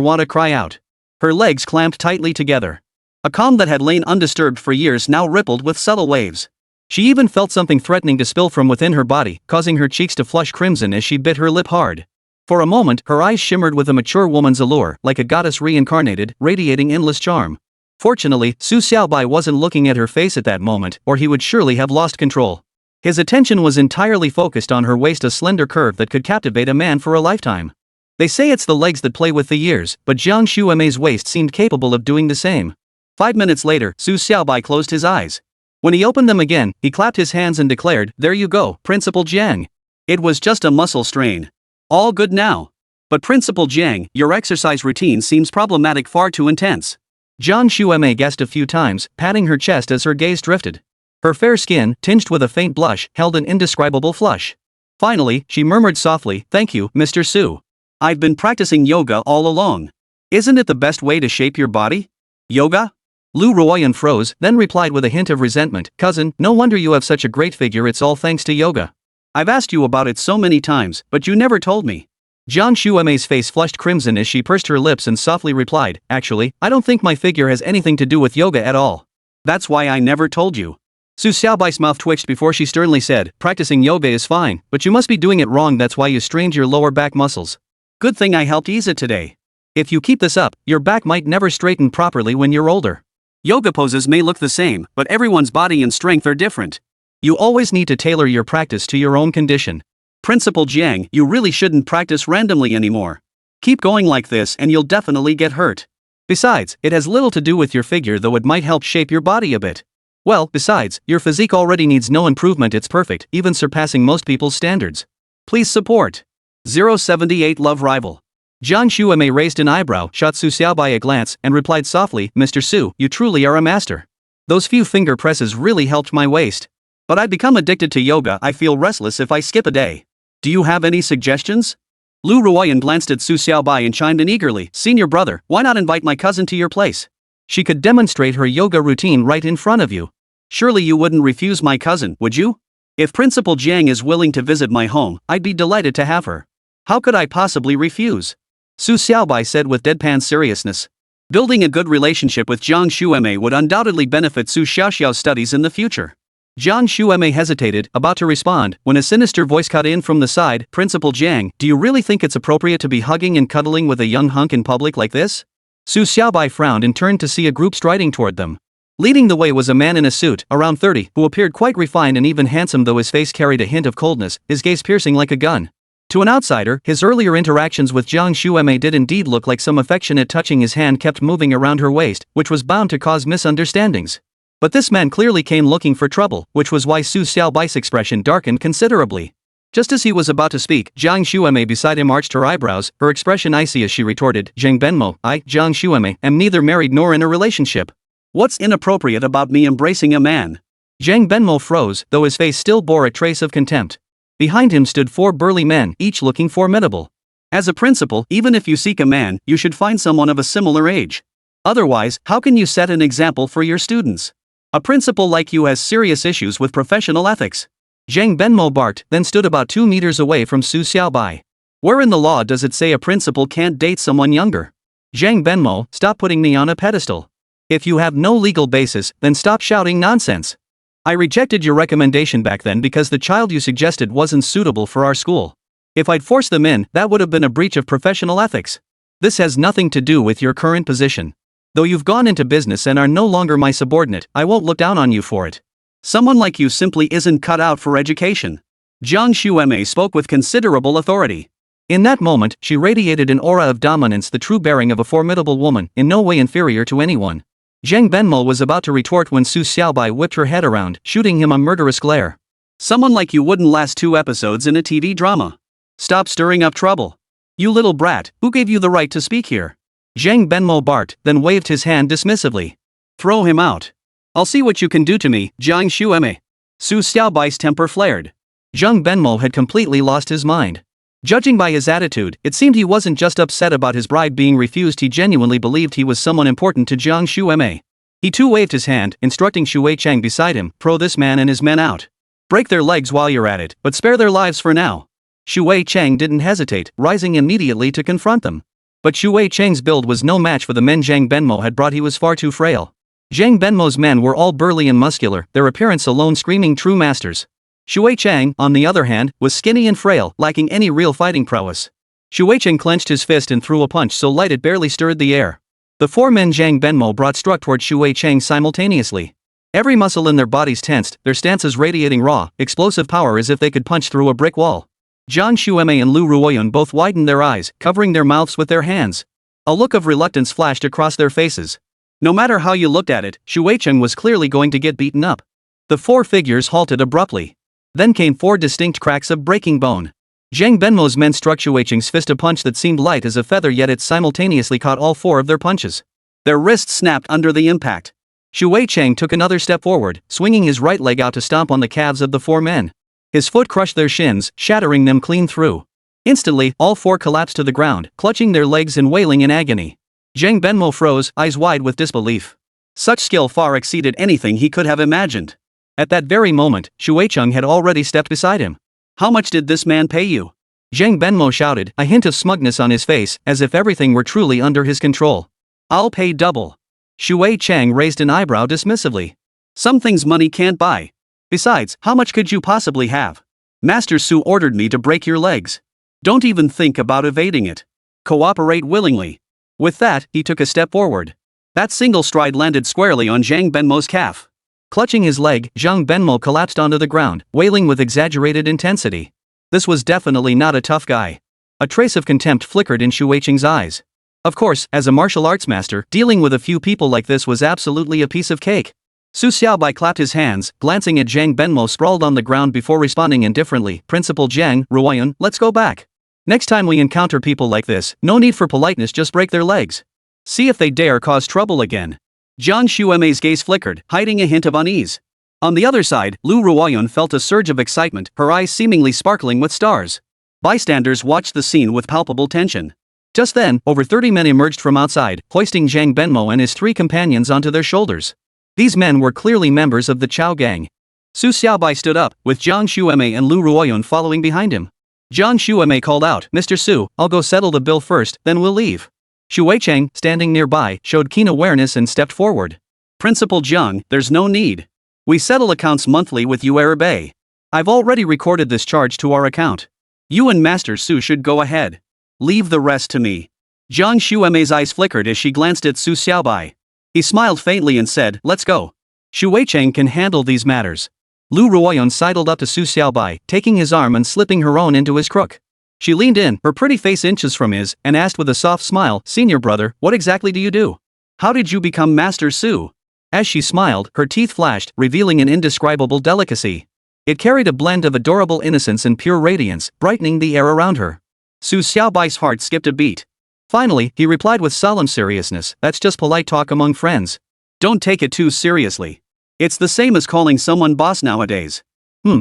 want to cry out. Her legs clamped tightly together. A calm that had lain undisturbed for years now rippled with subtle waves. She even felt something threatening to spill from within her body, causing her cheeks to flush crimson as she bit her lip hard. For a moment, her eyes shimmered with a mature woman's allure, like a goddess reincarnated, radiating endless charm. Fortunately, Su Xiaobai wasn't looking at her face at that moment, or he would surely have lost control. His attention was entirely focused on her waist, a slender curve that could captivate a man for a lifetime. They say it's the legs that play with the years, but Zhang Xuemei's waist seemed capable of doing the same. 5 minutes later, Su Xiaobai closed his eyes. When he opened them again, he clapped his hands and declared, "There you go, Principal Jiang. It was just a muscle strain. All good now. But Principal Jiang, your exercise routine seems problematic, far too intense." Zhang Xuemei gasped a few times, patting her chest as her gaze drifted. Her fair skin, tinged with a faint blush, held an indescribable flush. Finally, she murmured softly, "Thank you, Mr. Su. I've been practicing yoga all along. Isn't it the best way to shape your body? Yoga?" Lu Ruoyan froze, then replied with a hint of resentment, "Cousin, no wonder you have such a great figure, it's all thanks to yoga. I've asked you about it so many times, but you never told me." Zhang Xuemei's face flushed crimson as she pursed her lips and softly replied, "Actually, I don't think my figure has anything to do with yoga at all. That's why I never told you." Su Xiaobai's mouth twitched before she sternly said, "Practicing yoga is fine, but you must be doing it wrong, that's why you strained your lower back muscles. Good thing I helped ease it today. If you keep this up, your back might never straighten properly when you're older. Yoga poses may look the same, but everyone's body and strength are different. You always need to tailor your practice to your own condition. Principal Jiang, you really shouldn't practice randomly anymore. Keep going like this and you'll definitely get hurt. Besides, it has little to do with your figure, though it might help shape your body a bit. Well, besides, your physique already needs no improvement, it's perfect, even surpassing most people's standards. Please support 078 Love Rival." Zhang Xuemei raised an eyebrow, shot Su Xiaobai a glance, and replied softly, "Mr. Su, you truly are a master. Those few finger presses really helped my waist. But I've become addicted to yoga, I feel restless if I skip a day. Do you have any suggestions?" Lu Ruoyan glanced at Su Xiaobai and chimed in eagerly, "Senior brother, why not invite my cousin to your place? She could demonstrate her yoga routine right in front of you. Surely you wouldn't refuse my cousin, would you? If Principal Jiang is willing to visit my home, I'd be delighted to have her. How could I possibly refuse?" Su Xiaobai said with deadpan seriousness. Building a good relationship with Zhang Xuemei would undoubtedly benefit Su Xiaoxiao's studies in the future. Zhang Xuemei hesitated, about to respond, when a sinister voice cut in from the side, "Principal Jiang, do you really think it's appropriate to be hugging and cuddling with a young hunk in public like this?" Su Xiaobai frowned and turned to see a group striding toward them. Leading the way was a man in a suit, around 30, who appeared quite refined and even handsome, though his face carried a hint of coldness, his gaze piercing like a gun. To an outsider, his earlier interactions with Zhang Xuemei did indeed look like some affectionate touching. His hand kept moving around her waist, which was bound to cause misunderstandings. But this man clearly came looking for trouble, which was why Su Xiaobai's expression darkened considerably. Just as he was about to speak, Jiang Shuemei beside him arched her eyebrows, her expression icy as she retorted, Zhang Benmo, I, Jiang Shuemei, am neither married nor in a relationship. What's inappropriate about me embracing a man? Zhang Benmo froze, though his face still bore a trace of contempt. Behind him stood 4 burly men, each looking formidable. As a principal, even if you seek a man, you should find someone of a similar age. Otherwise, how can you set an example for your students? A principal like you has serious issues with professional ethics. Zhang Benmo barked, then stood about 2 meters away from Su Xiaobai. Where in the law does it say a principal can't date someone younger? Zhang Benmo, stop putting me on a pedestal. If you have no legal basis, then stop shouting nonsense. I rejected your recommendation back then because the child you suggested wasn't suitable for our school. If I'd forced them in, that would have been a breach of professional ethics. This has nothing to do with your current position. Though you've gone into business and are no longer my subordinate, I won't look down on you for it. Someone like you simply isn't cut out for education. Jiang Shuemei spoke with considerable authority. In that moment, she radiated an aura of dominance, the true bearing of a formidable woman, in no way inferior to anyone. Zhang Benmo was about to retort when Su Xiaobai whipped her head around, shooting him a murderous glare. Someone like you wouldn't last 2 episodes in a TV drama. Stop stirring up trouble. You little brat, who gave you the right to speak here? Zhang Benmo barked, then waved his hand dismissively. Throw him out. I'll see what you can do to me, Jiang Shuemei. Su Xiaobai's temper flared. Zhang Benmo had completely lost his mind. Judging by his attitude, it seemed he wasn't just upset about his bride being refused, he genuinely believed he was someone important to Jiang Shuemei. He too waved his hand, instructing Shui Chang beside him, throw this man and his men out. Break their legs while you're at it, but spare their lives for now. Shui Chang didn't hesitate, rising immediately to confront them. But Shui Chang's build was no match for the men Zhang Benmo had brought. He was far too frail. Zhang Benmo's men were all burly and muscular, their appearance alone screaming true masters. Shui Chang, on the other hand, was skinny and frail, lacking any real fighting prowess. Shui Chang clenched his fist and threw a punch so light it barely stirred the air. The 4 men Zhang Benmo brought struck toward Shui Chang simultaneously. Every muscle in their bodies tensed, their stances radiating raw, explosive power as if they could punch through a brick wall. Jiang Shuemei and Lu Ruoyun both widened their eyes, covering their mouths with their hands. A look of reluctance flashed across their faces. No matter how you looked at it, Shui Chang was clearly going to get beaten up. The 4 figures halted abruptly. Then came 4 distinct cracks of breaking bone. Zhang Benmo's men struck Shui Chang's fist a punch that seemed light as a feather, yet it simultaneously caught all 4 of their punches. Their wrists snapped under the impact. Shui Chang took another step forward, swinging his right leg out to stomp on the calves of the 4 men. His foot crushed their shins, shattering them clean through. Instantly, all 4 collapsed to the ground, clutching their legs and wailing in agony. Zhang Benmo froze, eyes wide with disbelief. Such skill far exceeded anything he could have imagined. At that very moment, Shui Chang had already stepped beside him. How much did this man pay you? Zhang Benmo shouted, a hint of smugness on his face, as if everything were truly under his control. I'll pay double. Shui Chang raised an eyebrow dismissively. Some things money can't buy. Besides, how much could you possibly have? Master Su ordered me to break your legs. Don't even think about evading it. Cooperate willingly. With that, he took a step forward. That single stride landed squarely on Zhang Benmo's calf. Clutching his leg, Zhang Benmo collapsed onto the ground, wailing with exaggerated intensity. This was definitely not a tough guy. A trace of contempt flickered in Shui Chang's eyes. Of course, as a martial arts master, dealing with a few people like this was absolutely a piece of cake. Su Xiaobai clapped his hands, glancing at Zhang Benmo sprawled on the ground before responding indifferently, Principal Jiang, Ruoyun, let's go back. Next time we encounter people like this, no need for politeness, just break their legs. See if they dare cause trouble again. Jiang Shuemei's gaze flickered, hiding a hint of unease. On the other side, Lu Ruoyun felt a surge of excitement, her eyes seemingly sparkling with stars. Bystanders watched the scene with palpable tension. Just then, over 30 men emerged from outside, hoisting Zhang Benmo and his 3 companions onto their shoulders. These men were clearly members of the Chao gang. Su Xiaobai stood up, with Jiang Shuemei and Lu Ruoyun following behind him. Jiang Shuemei called out, Mr. Su, I'll go settle the bill first, then we'll leave. Shui Chang, standing nearby, showed keen awareness and stepped forward. Principal Jiang, there's no need. We settle accounts monthly with Xiaobai. I've already recorded this charge to our account. You and Master Su should go ahead. Leave the rest to me. Jiang Shuemei's eyes flickered as she glanced at Su Xiaobai. He smiled faintly and said, let's go. Shui Chang can handle these matters. Lu Ruoyun sidled up to Su Xiaobai, taking his arm and slipping her own into his crook. She leaned in, her pretty face inches from his, and asked with a soft smile, Senior brother, what exactly do you do? How did you become Master Su? As she smiled, her teeth flashed, revealing an indescribable delicacy. It carried a blend of adorable innocence and pure radiance, brightening the air around her. Su Xiaobai's heart skipped a beat. Finally, he replied with solemn seriousness, "That's just polite talk among friends. Don't take it too seriously. It's the same as calling someone boss nowadays."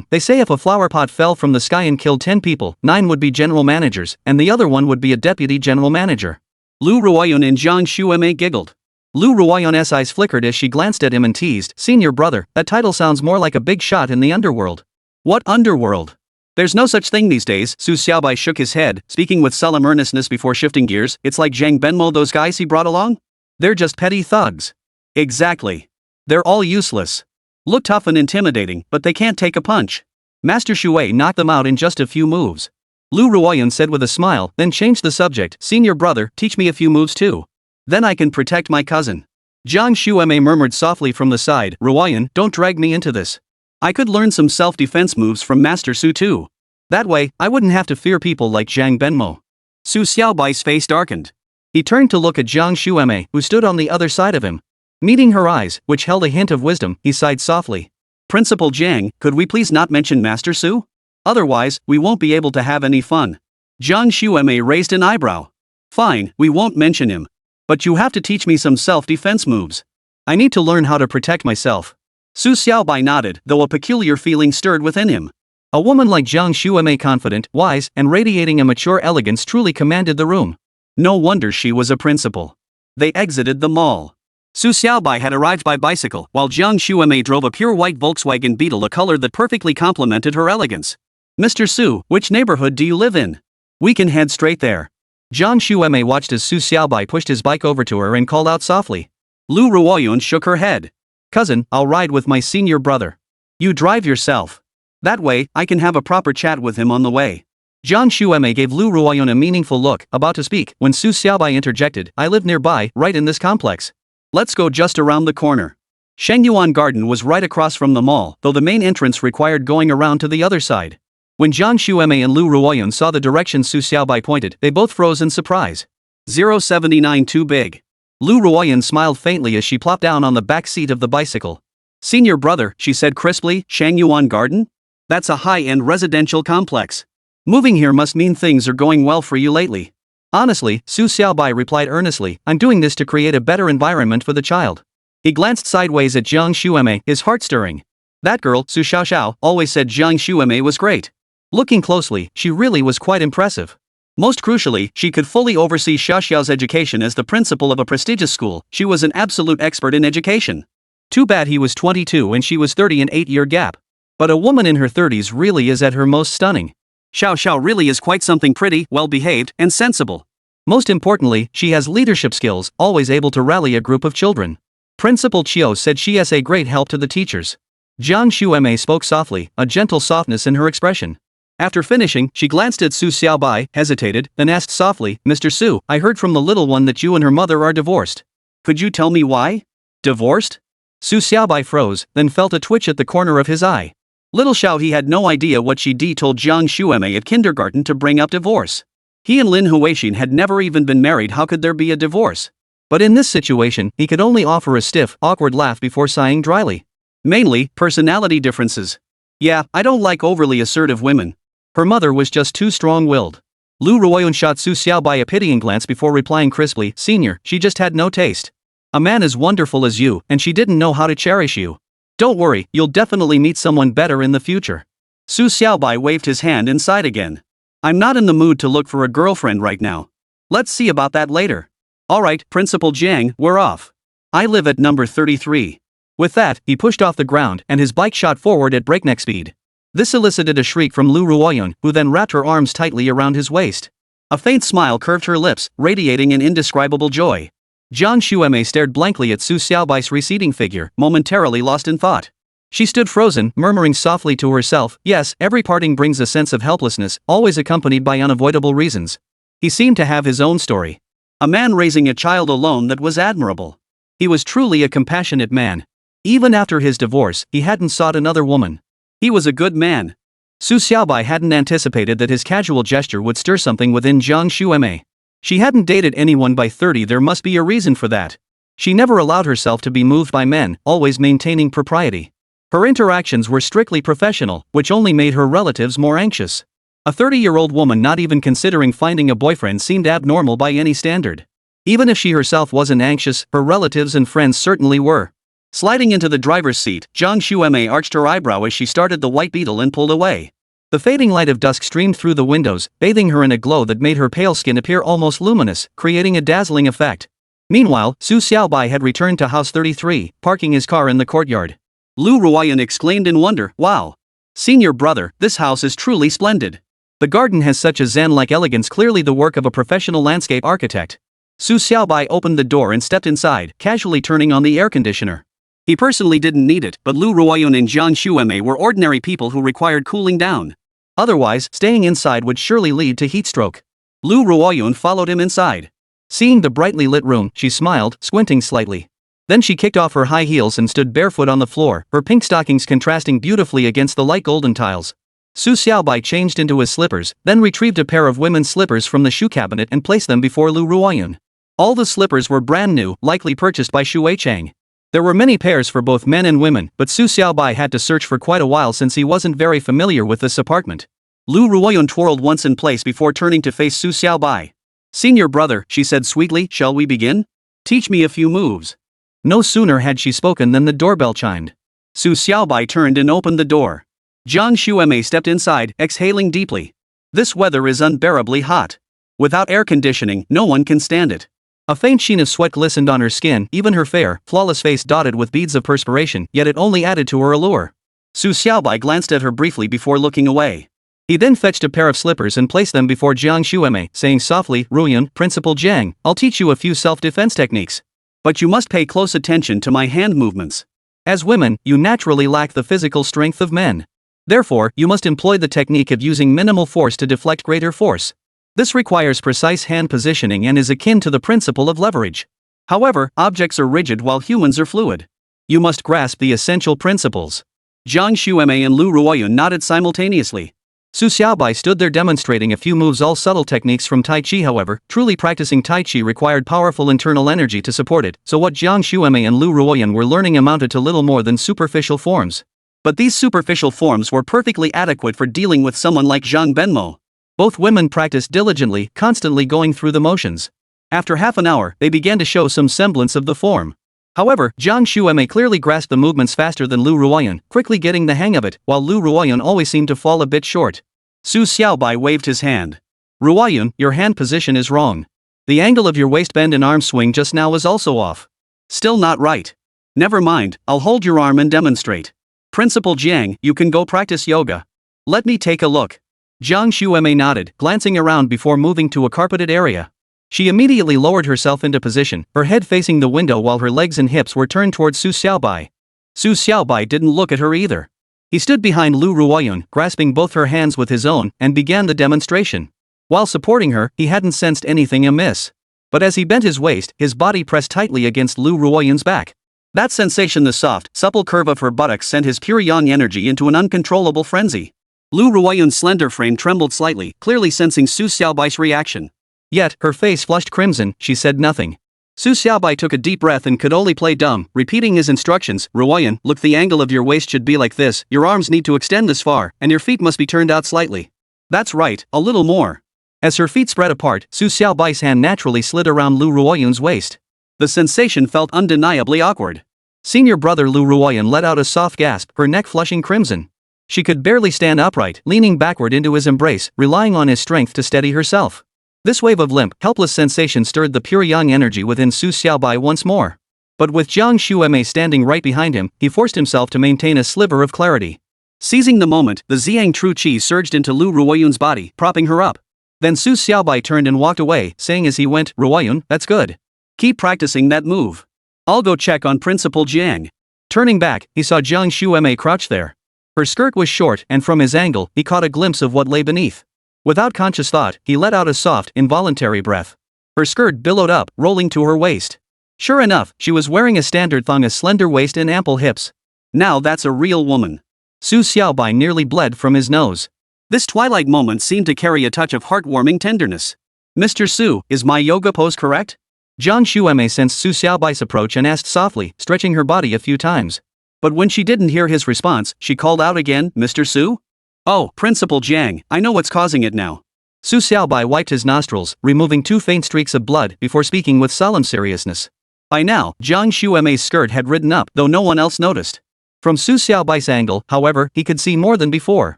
They say if a flower pot fell from the sky and killed 10 people, 9 would be general managers, and the other one would be a deputy general manager. Lu Ruoyun and Zhang Xuemei giggled. Lu Ruoyun's eyes flickered as she glanced at him and teased, "Senior brother, that title sounds more like a big shot in the underworld." "What underworld? There's no such thing these days." Su Xiaobai shook his head, speaking with solemn earnestness before shifting gears. "It's like Zhang Benmo, those guys he brought along? They're just petty thugs." "Exactly. They're all useless. Look tough and intimidating, but they can't take a punch. Master Shui knocked them out in just a few moves." Lu Ruoyun said with a smile, then changed the subject. "Senior brother, teach me a few moves too. Then I can protect my cousin." Zhang Xuemei murmured softly from the side, "Ruoyun, don't drag me into this. I could learn some self-defense moves from Master Su too. That way, I wouldn't have to fear people like Zhang Benmo." Su Xiaobai's face darkened. He turned to look at Zhang Xuemei, who stood on the other side of him. Meeting her eyes, which held a hint of wisdom, he sighed softly. "Principal Jiang, could we please not mention Master Su? Otherwise, we won't be able to have any fun." Zhang Xuemei raised an eyebrow. "Fine, we won't mention him. But you have to teach me some self-defense moves. I need to learn how to protect myself." Su Xiaobai nodded, though a peculiar feeling stirred within him. A woman like Zhang Xuemei, confident, wise, and radiating a mature elegance, truly commanded the room. No wonder she was a principal. They exited the mall. Su Xiaobai had arrived by bicycle, while Zhang Xuemei drove a pure white Volkswagen Beetle, a color that perfectly complemented her elegance. "Mr. Su, which neighborhood do you live in? We can head straight there." Zhang Xuemei watched as Su Xiaobai pushed his bike over to her and called out softly. Lu Ruoyun shook her head. "Cousin, I'll ride with my senior brother. You drive yourself. That way, I can have a proper chat with him on the way." Zhang Xuemei gave Lu Ruoyun a meaningful look, about to speak, when Su Xiaobai interjected, "I live nearby, right in this complex. Let's go just around the corner." Shengyuan Garden was right across from the mall, though the main entrance required going around to the other side. When Zhang Xuemei and Lu Ruoyun saw the direction Su Xiaobai pointed, they both froze in surprise. 079 too big. Lu Ruoyun smiled faintly as she plopped down on the back seat of the bicycle. "Senior brother," she said crisply, "Shengyuan Garden? That's a high-end residential complex. Moving here must mean things are going well for you lately." "Honestly," Su Xiaobai replied earnestly, "I'm doing this to create a better environment for the child." He glanced sideways at Zhang Xuemei, his heart stirring. That girl, Su Xiaoxiao, always said Zhang Xuemei was great. Looking closely, she really was quite impressive. Most crucially, she could fully oversee Xiaoxiao's education as the principal of a prestigious school. She was an absolute expert in education. Too bad he was 22 and she was 30, an 8-year gap. But a woman in her 30s really is at her most stunning. Xiaoxiao really is quite something, pretty, well-behaved, and sensible. Most importantly, she has leadership skills, always able to rally a group of children. Principal Chiu said she is a great help to the teachers. Zhang Xuemei spoke softly, a gentle softness in her expression. After finishing, she glanced at Su Xiaobai, hesitated, then asked softly, "Mr. Su, I heard from the little one that you and her mother are divorced. Could you tell me why?" "Divorced?" Su Xiaobai froze, then felt a twitch at the corner of his eye. Little Xiao, he had no idea what she told Zhang Xuemei at kindergarten to bring up divorce. He and Lin Huixin had never even been married. How could there be a divorce? But in this situation, he could only offer a stiff, awkward laugh before sighing dryly. "Mainly, personality differences. Yeah, I don't like overly assertive women. Her mother was just too strong-willed." Lu Ruoyun shot Su Xiaobai a pitying glance before replying crisply, "Senior, she just had no taste. A man as wonderful as you, and she didn't know how to cherish you. Don't worry, you'll definitely meet someone better in the future." Su Xiaobai waved his hand and sighed again. "I'm not in the mood to look for a girlfriend right now. Let's see about that later. Alright, Principal Jiang, we're off. I live at number 33. With that, he pushed off the ground, and his bike shot forward at breakneck speed. This elicited a shriek from Lu Ruoyun, who then wrapped her arms tightly around his waist. A faint smile curved her lips, radiating an indescribable joy. Zhang Xuemei stared blankly at Su Xiaobai's receding figure, momentarily lost in thought. She stood frozen, murmuring softly to herself, "Yes, every parting brings a sense of helplessness, always accompanied by unavoidable reasons." He seemed to have his own story. A man raising a child alone that was admirable. He was truly a compassionate man. Even after his divorce, he hadn't sought another woman. He was a good man. Su Xiaobai hadn't anticipated that his casual gesture would stir something within Zhang Xuemei. She hadn't dated anyone by 30, there must be a reason for that. She never allowed herself to be moved by men, always maintaining propriety. Her interactions were strictly professional, which only made her relatives more anxious. A 30-year-old woman not even considering finding a boyfriend seemed abnormal by any standard. Even if she herself wasn't anxious, her relatives and friends certainly were. Sliding into the driver's seat, Zhang Xuemei arched her eyebrow as she started the white beetle and pulled away. The fading light of dusk streamed through the windows, bathing her in a glow that made her pale skin appear almost luminous, creating a dazzling effect. Meanwhile, Su Xiaobai had returned to House 33, parking his car in the courtyard. Lu Ruoyan exclaimed in wonder, "Wow! Senior brother, this house is truly splendid. The garden has such a zen-like elegance, clearly the work of a professional landscape architect." Su Xiaobai opened the door and stepped inside, casually turning on the air conditioner. He personally didn't need it, but Lu Ruoyan and Zhang Xuemei were ordinary people who required cooling down. Otherwise, staying inside would surely lead to heatstroke. Lu Ruoyan followed him inside. Seeing the brightly lit room, she smiled, squinting slightly. Then she kicked off her high heels and stood barefoot on the floor, her pink stockings contrasting beautifully against the light golden tiles. Su Xiaobai changed into his slippers, then retrieved a pair of women's slippers from the shoe cabinet and placed them before Lu Ruoyan. All the slippers were brand new, likely purchased by Shu Weichang. There were many pairs for both men and women, but Su Xiaobai had to search for quite a while since he wasn't very familiar with this apartment. Lu Ruoyan twirled once in place before turning to face Su Xiaobai. "Senior brother," she said sweetly, "shall we begin? Teach me a few moves." No sooner had she spoken than the doorbell chimed. Su Xiaobai turned and opened the door. Zhang Xuemei stepped inside, exhaling deeply. This weather is unbearably hot. Without air conditioning, no one can stand it. A faint sheen of sweat glistened on her skin, even her fair, flawless face dotted with beads of perspiration, yet it only added to her allure. Su Xiaobai glanced at her briefly before looking away. He then fetched a pair of slippers and placed them before Zhang Xuemei, saying softly, "Ruoyan, Principal Jiang, I'll teach you a few self-defense techniques. But you must pay close attention to my hand movements. As women, you naturally lack the physical strength of men. Therefore, you must employ the technique of using minimal force to deflect greater force. This requires precise hand positioning and is akin to the principle of leverage. However, objects are rigid while humans are fluid. You must grasp the essential principles." Zhang Xuemei and Lu Ruoyan nodded simultaneously. Su Xiaobai stood there demonstrating a few moves, all subtle techniques from Tai Chi. However, truly practicing Tai Chi required powerful internal energy to support it, so what Zhang Xuemei and Lu Ruoyan were learning amounted to little more than superficial forms. But these superficial forms were perfectly adequate for dealing with someone like Zhang Benmo. Both women practiced diligently, constantly going through the motions. After half an hour, they began to show some semblance of the form. However, Zhang Xuemei clearly grasped the movements faster than Lu Ruoyan, quickly getting the hang of it, while Lu Ruoyan always seemed to fall a bit short. Su Xiaobai waved his hand. "Ruoyan, your hand position is wrong. The angle of your waist bend and arm swing just now is also off. Still not right. Never mind, I'll hold your arm and demonstrate. Principal Jiang, you can go practice yoga. Let me take a look." Zhang Xuemei nodded, glancing around before moving to a carpeted area. She immediately lowered herself into position, her head facing the window while her legs and hips were turned towards Su Xiaobai. Su Xiaobai didn't look at her either. He stood behind Lu Ruoyan, grasping both her hands with his own, and began the demonstration. While supporting her, he hadn't sensed anything amiss. But as he bent his waist, his body pressed tightly against Lu Ruoyan's back. That sensation, the soft, supple curve of her buttocks, sent his pure yang energy into an uncontrollable frenzy. Lu Ruoyan's slender frame trembled slightly, clearly sensing Su Xiaobai's reaction. Yet, her face flushed crimson, she said nothing. Su Xiaobai took a deep breath and could only play dumb, repeating his instructions. "Ruoyan, look, the angle of your waist should be like this, your arms need to extend this far, and your feet must be turned out slightly. That's right, a little more." As her feet spread apart, Su Xiaobai's hand naturally slid around Lu Ruoyan's waist. The sensation felt undeniably awkward. Senior brother Lu Ruoyan let out a soft gasp, her neck flushing crimson. She could barely stand upright, leaning backward into his embrace, relying on his strength to steady herself. This wave of limp, helpless sensation stirred the pure yang energy within Su Xiaobai once more. But with Zhang Xuemei standing right behind him, he forced himself to maintain a sliver of clarity. Seizing the moment, the Ziyang True Qi surged into Lu Ruoyan's body, propping her up. Then Su Xiaobai turned and walked away, saying as he went, "Ruoyan, that's good. Keep practicing that move. I'll go check on Principal Jiang." Turning back, he saw Zhang Xuemei crouch there. Her skirt was short, and from his angle, he caught a glimpse of what lay beneath. Without conscious thought, he let out a soft, involuntary breath. Her skirt billowed up, rolling to her waist. Sure enough, she was wearing a standard thong, a slender waist and ample hips. Now that's a real woman. Su Xiaobai nearly bled from his nose. This twilight moment seemed to carry a touch of heartwarming tenderness. "Mr. Su, is my yoga pose correct?" Jiang Shuemei sensed Su Xiaobai's approach and asked softly, stretching her body a few times. But when she didn't hear his response, she called out again, "Mr. Su?" "Oh, Principal Jiang, I know what's causing it now." Su Xiaobai wiped his nostrils, removing 2 faint streaks of blood before speaking with solemn seriousness. By now, Jiang Shuemei's skirt had ridden up, though no one else noticed. From Su Xiaobai's angle, however, he could see more than before.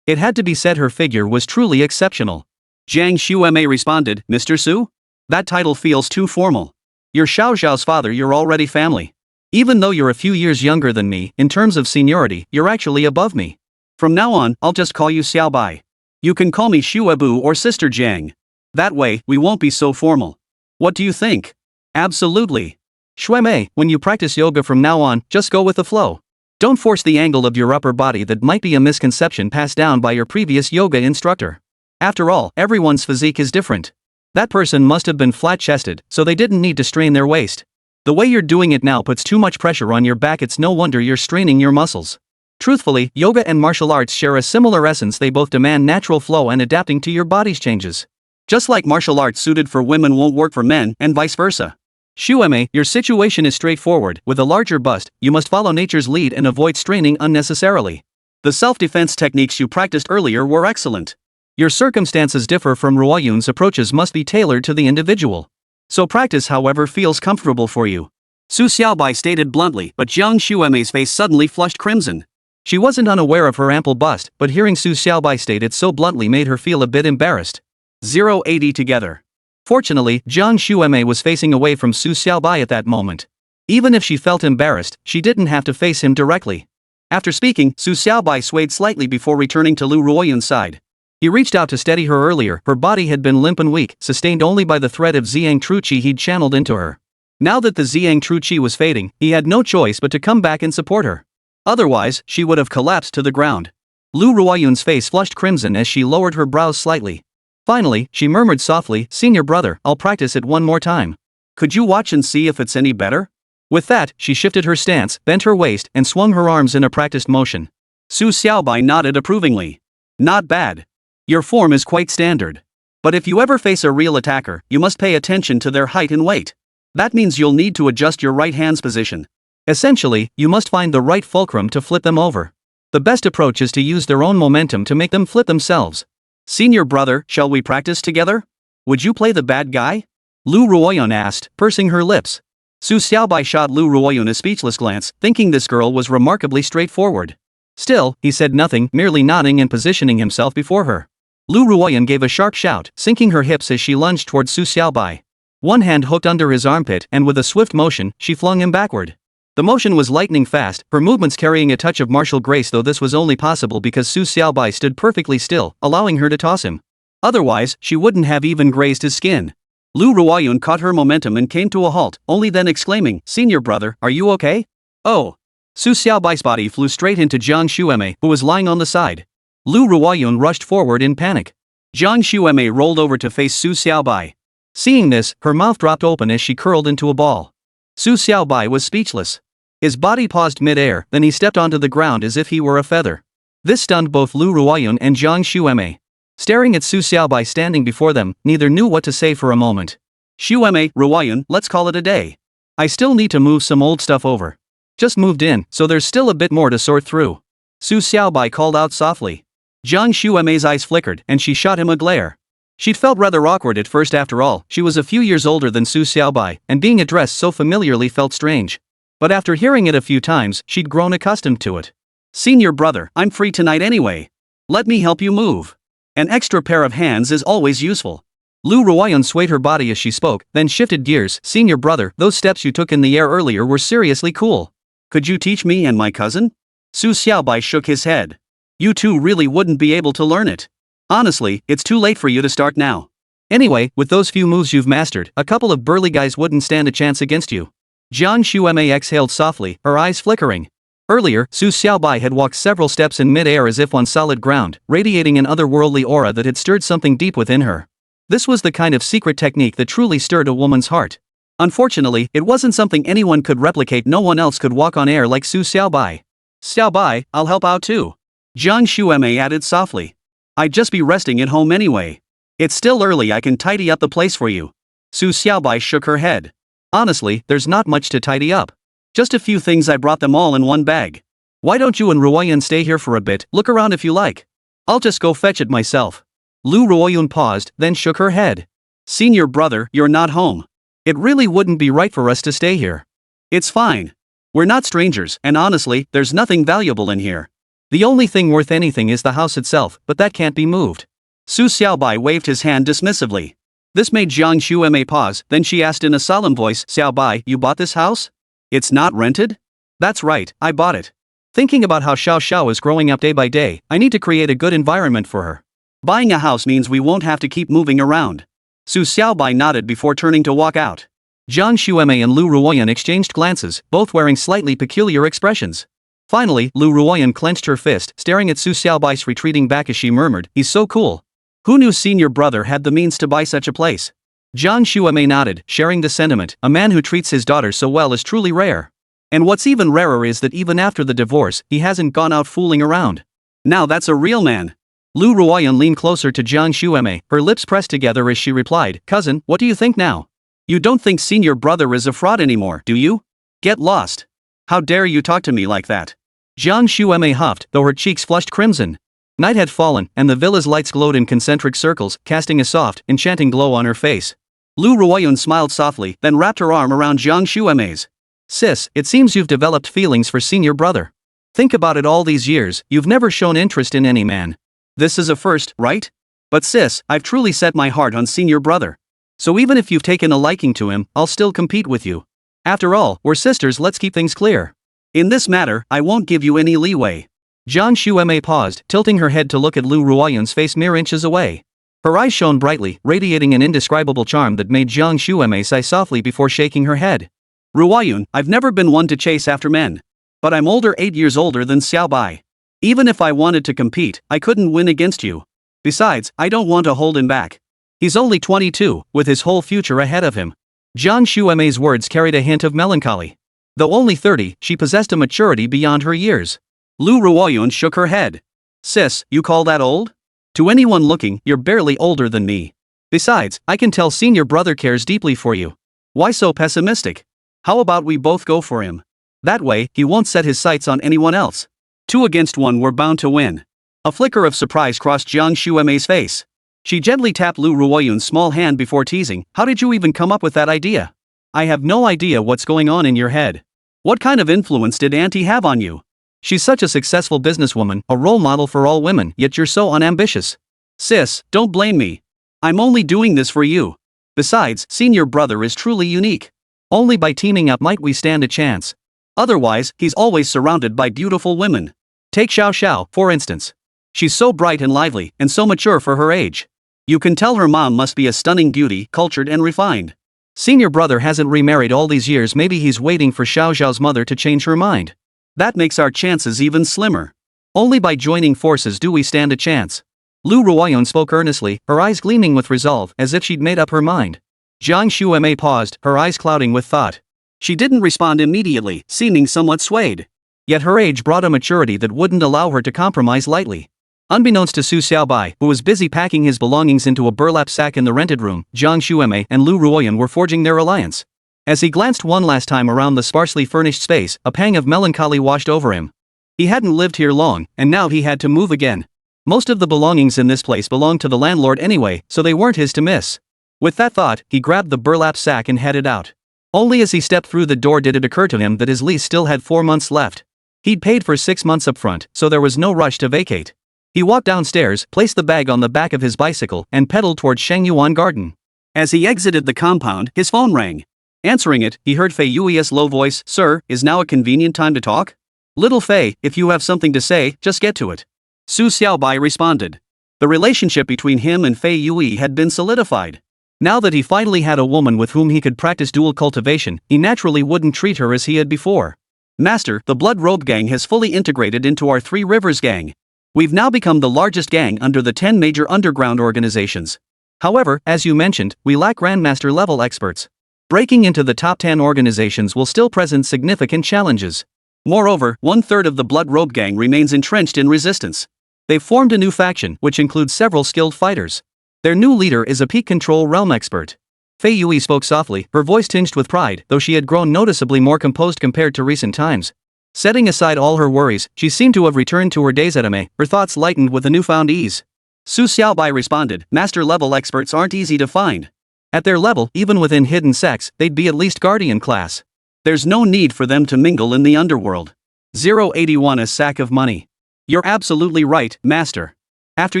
It had to be said her figure was truly exceptional. Jiang Shuemei responded, "Mr. Su? That title feels too formal. You're Xiao Zhao's father, you're already family. Even though you're a few years younger than me, in terms of seniority, you're actually above me. From now on, I'll just call you Xiaobai. You can call me Xuebu or Sister Jiang. That way, we won't be so formal. What do you think?" "Absolutely. Shuemei, when you practice yoga from now on, just go with the flow. Don't force the angle of your upper body. That might be a misconception passed down by your previous yoga instructor. After all, everyone's physique is different. That person must have been flat-chested, so they didn't need to strain their waist. The way you're doing it now puts too much pressure on your back. It's no wonder you're straining your muscles. Truthfully, yoga and martial arts share a similar essence. They both demand natural flow and adapting to your body's changes. Just like martial arts suited for women won't work for men, and vice versa. Shuemei, your situation is straightforward. With a larger bust, you must follow nature's lead and avoid straining unnecessarily. The self-defense techniques you practiced earlier were excellent. Your circumstances differ from Ruoyun's. Approaches must be tailored to the individual. So practice however feels comfortable for you." Su Xiaobai stated bluntly, but Jiang Shuemei's face suddenly flushed crimson. She wasn't unaware of her ample bust, but hearing Su Xiaobai state it so bluntly made her feel a bit embarrassed. 080 together. Fortunately, Jiang Shuemei was facing away from Su Xiaobai at that moment. Even if she felt embarrassed, she didn't have to face him directly. After speaking, Su Xiaobai swayed slightly before returning to Lu Ruoyun's side. He reached out to steady her earlier. Her body had been limp and weak, sustained only by the thread of Ziyang True Qi he'd channeled into her. Now that the Ziyang True Qi was fading, he had no choice but to come back and support her. Otherwise, she would have collapsed to the ground. Lu Ruoyun's face flushed crimson as she lowered her brows slightly. Finally, she murmured softly, "Senior brother, I'll practice it one more time. Could you watch and see if it's any better?" With that, she shifted her stance, bent her waist, and swung her arms in a practiced motion. Su Xiaobai nodded approvingly. "Not bad. Your form is quite standard. But if you ever face a real attacker, you must pay attention to their height and weight. That means you'll need to adjust your right hand's position. Essentially, you must find the right fulcrum to flip them over. The best approach is to use their own momentum to make them flip themselves. Senior brother, shall we practice together? Would you play the bad guy?" Lu Ruoyun asked, pursing her lips. Su Xiaobai shot Lu Ruoyun a speechless glance, thinking this girl was remarkably straightforward. Still, he said nothing, merely nodding and positioning himself before her. Lu Ruoyun gave a sharp shout, sinking her hips as she lunged toward Su Xiaobai. One hand hooked under his armpit, and with a swift motion, she flung him backward. The motion was lightning fast, her movements carrying a touch of martial grace, though this was only possible because Su Xiaobai stood perfectly still, allowing her to toss him. Otherwise, she wouldn't have even grazed his skin. Lu Ruoyun caught her momentum and came to a halt, only then exclaiming, "Senior brother, are you okay?" "Oh." Su Xiaobai's body flew straight into Jiang Shuemei, who was lying on the side. Lu Ruoyun rushed forward in panic. Jiang Shuemei rolled over to face Su Xiaobai. Seeing this, her mouth dropped open as she curled into a ball. Su Xiaobai was speechless. His body paused mid-air, then he stepped onto the ground as if he were a feather. This stunned both Lu Ruoyun and Jiang Shuemei. Staring at Su Xiaobai standing before them, neither knew what to say for a moment. "Shuemei, Ruoyun, let's call it a day. I still need to move some old stuff over. Just moved in, so there's still a bit more to sort through." Su Xiaobai called out softly. Jiang Shuemei's eyes flickered, and she shot him a glare. She'd felt rather awkward at first. After all, she was a few years older than Su Xiaobai, and being addressed so familiarly felt strange. But after hearing it a few times, she'd grown accustomed to it. "Senior brother, I'm free tonight anyway. Let me help you move. An extra pair of hands is always useful." Lu Ruoyun swayed her body as she spoke, then shifted gears. "Senior brother, those steps you took in the air earlier were seriously cool. Could you teach me and my cousin?" Su Xiaobai shook his head. "You two really wouldn't be able to learn it. Honestly, it's too late for you to start now. Anyway, with those few moves you've mastered, a couple of burly guys wouldn't stand a chance against you." Jiang Shuemei exhaled softly, her eyes flickering. Earlier, Su Xiaobai had walked several steps in mid-air as if on solid ground, radiating an otherworldly aura that had stirred something deep within her. This was the kind of secret technique that truly stirred a woman's heart. Unfortunately, it wasn't something anyone could replicate. No one else could walk on air like Su Xiaobai. "Xiaobai, I'll help out too," Jiang Shuemei added softly. "I'd just be resting at home anyway. It's still early, I can tidy up the place for you." Su Xiaobai shook her head. Honestly, there's not much to tidy up. Just a few things, I brought them all in one bag. Why don't you and Ruoyun stay here for a bit, look around if you like. I'll just go fetch it myself. Lu Ruoyun paused, then shook her head. Senior brother, you're not home. It really wouldn't be right for us to stay here. It's fine. We're not strangers, and honestly, there's nothing valuable in here. The only thing worth anything is the house itself, but that can't be moved. Su Xiaobai waved his hand dismissively. This made Jiang Xuemei pause, then she asked in a solemn voice, Xiaobai, you bought this house? It's not rented? That's right, I bought it. Thinking about how Xiao Xiao is growing up day by day, I need to create a good environment for her. Buying a house means we won't have to keep moving around. Su Xiaobai nodded before turning to walk out. Jiang Xuemei and Lu Ruoyun exchanged glances, both wearing slightly peculiar expressions. Finally, Lu Ruoyun clenched her fist, staring at Su Xiaobai's retreating back as she murmured, he's so cool. Who knew senior brother had the means to buy such a place? Jiang Xuemei nodded, sharing the sentiment, a man who treats his daughter so well is truly rare. And what's even rarer is that even after the divorce, he hasn't gone out fooling around. Now that's a real man. Lu Ruoyun leaned closer to Jiang Xuemei, her lips pressed together as she replied, cousin, what do you think now? You don't think senior brother is a fraud anymore, do you? Get lost. How dare you talk to me like that? Jiang Xuemei huffed, though her cheeks flushed crimson. Night had fallen, and the villa's lights glowed in concentric circles, casting a soft, enchanting glow on her face. Lu Ruoyun smiled softly, then wrapped her arm around Jiang Xuemei's. Sis, it seems you've developed feelings for senior brother. Think about it, all these years, you've never shown interest in any man. This is a first, right? But sis, I've truly set my heart on senior brother. So even if you've taken a liking to him, I'll still compete with you. After all, we're sisters, let's keep things clear. In this matter, I won't give you any leeway. Jiang Xuemei paused, tilting her head to look at Lu Ruoyun's face mere inches away. Her eyes shone brightly, radiating an indescribable charm that made Jiang Xuemei sigh softly before shaking her head. Ruoyun, I've never been one to chase after men. But I'm older, 8 years older than Xiaobai. Even if I wanted to compete, I couldn't win against you. Besides, I don't want to hold him back. He's only 22, with his whole future ahead of him. Jiang Xuemei's words carried a hint of melancholy. Though only 30, she possessed a maturity beyond her years. Lu Ruoyun shook her head. Sis, you call that old? To anyone looking, you're barely older than me. Besides, I can tell senior brother cares deeply for you. Why so pessimistic? How about we both go for him? That way, he won't set his sights on anyone else. 2 against 1, we're bound to win. A flicker of surprise crossed Jiang Xuemei's face. She gently tapped Lu Ruoyun's small hand before teasing, how did you even come up with that idea? I have no idea what's going on in your head. What kind of influence did Auntie have on you? She's such a successful businesswoman, a role model for all women, yet you're so unambitious. Sis, don't blame me. I'm only doing this for you. Besides, senior brother is truly unique. Only by teaming up might we stand a chance. Otherwise, he's always surrounded by beautiful women. Take Xiao Xiao, for instance. She's so bright and lively, and so mature for her age. You can tell her mom must be a stunning beauty, cultured and refined. Senior brother hasn't remarried all these years, maybe he's waiting for Xiao Xiao's mother to change her mind. That makes our chances even slimmer. Only by joining forces do we stand a chance. Lu Ruoyun spoke earnestly, her eyes gleaming with resolve, as if she'd made up her mind. Jiang Xuemei paused, her eyes clouding with thought. She didn't respond immediately, seeming somewhat swayed. Yet her age brought a maturity that wouldn't allow her to compromise lightly. Unbeknownst to Su Xiaobai, who was busy packing his belongings into a burlap sack in the rented room, Jiang Xuemei and Lu Ruoyun were forging their alliance. As he glanced one last time around the sparsely furnished space, a pang of melancholy washed over him. He hadn't lived here long, and now he had to move again. Most of the belongings in this place belonged to the landlord anyway, so they weren't his to miss. With that thought, he grabbed the burlap sack and headed out. Only as he stepped through the door did it occur to him that his lease still had 4 months left. He'd paid for 6 months up front, so there was no rush to vacate. He walked downstairs, placed the bag on the back of his bicycle, and pedaled toward Shangyuan Garden. As he exited the compound, his phone rang. Answering it, he heard Fei Yui's low voice, "Sir, is now a convenient time to talk? Little Fei, if you have something to say, just get to it." Su Xiaobai responded. The relationship between him and Fei Yui had been solidified. Now that he finally had a woman with whom he could practice dual cultivation, he naturally wouldn't treat her as he had before. Master, the Blood Robe Gang has fully integrated into our Three Rivers Gang. We've now become the largest gang under the 10 major underground organizations. However, as you mentioned, we lack Grandmaster level experts. Breaking into the top 10 organizations will still present significant challenges. Moreover, 1/3 of the Blood Robe Gang remains entrenched in resistance. They've formed a new faction, which includes several skilled fighters. Their new leader is a peak control realm expert. Fei Yui spoke softly, her voice tinged with pride, though she had grown noticeably more composed compared to recent times. Setting aside all her worries, she seemed to have returned to her days at Emei, her thoughts lightened with a newfound ease. Su Xiaobai responded, master-level experts aren't easy to find. At their level, even within hidden sects, they'd be at least guardian class. There's no need for them to mingle in the underworld. 081 a sack of money. You're absolutely right, master. After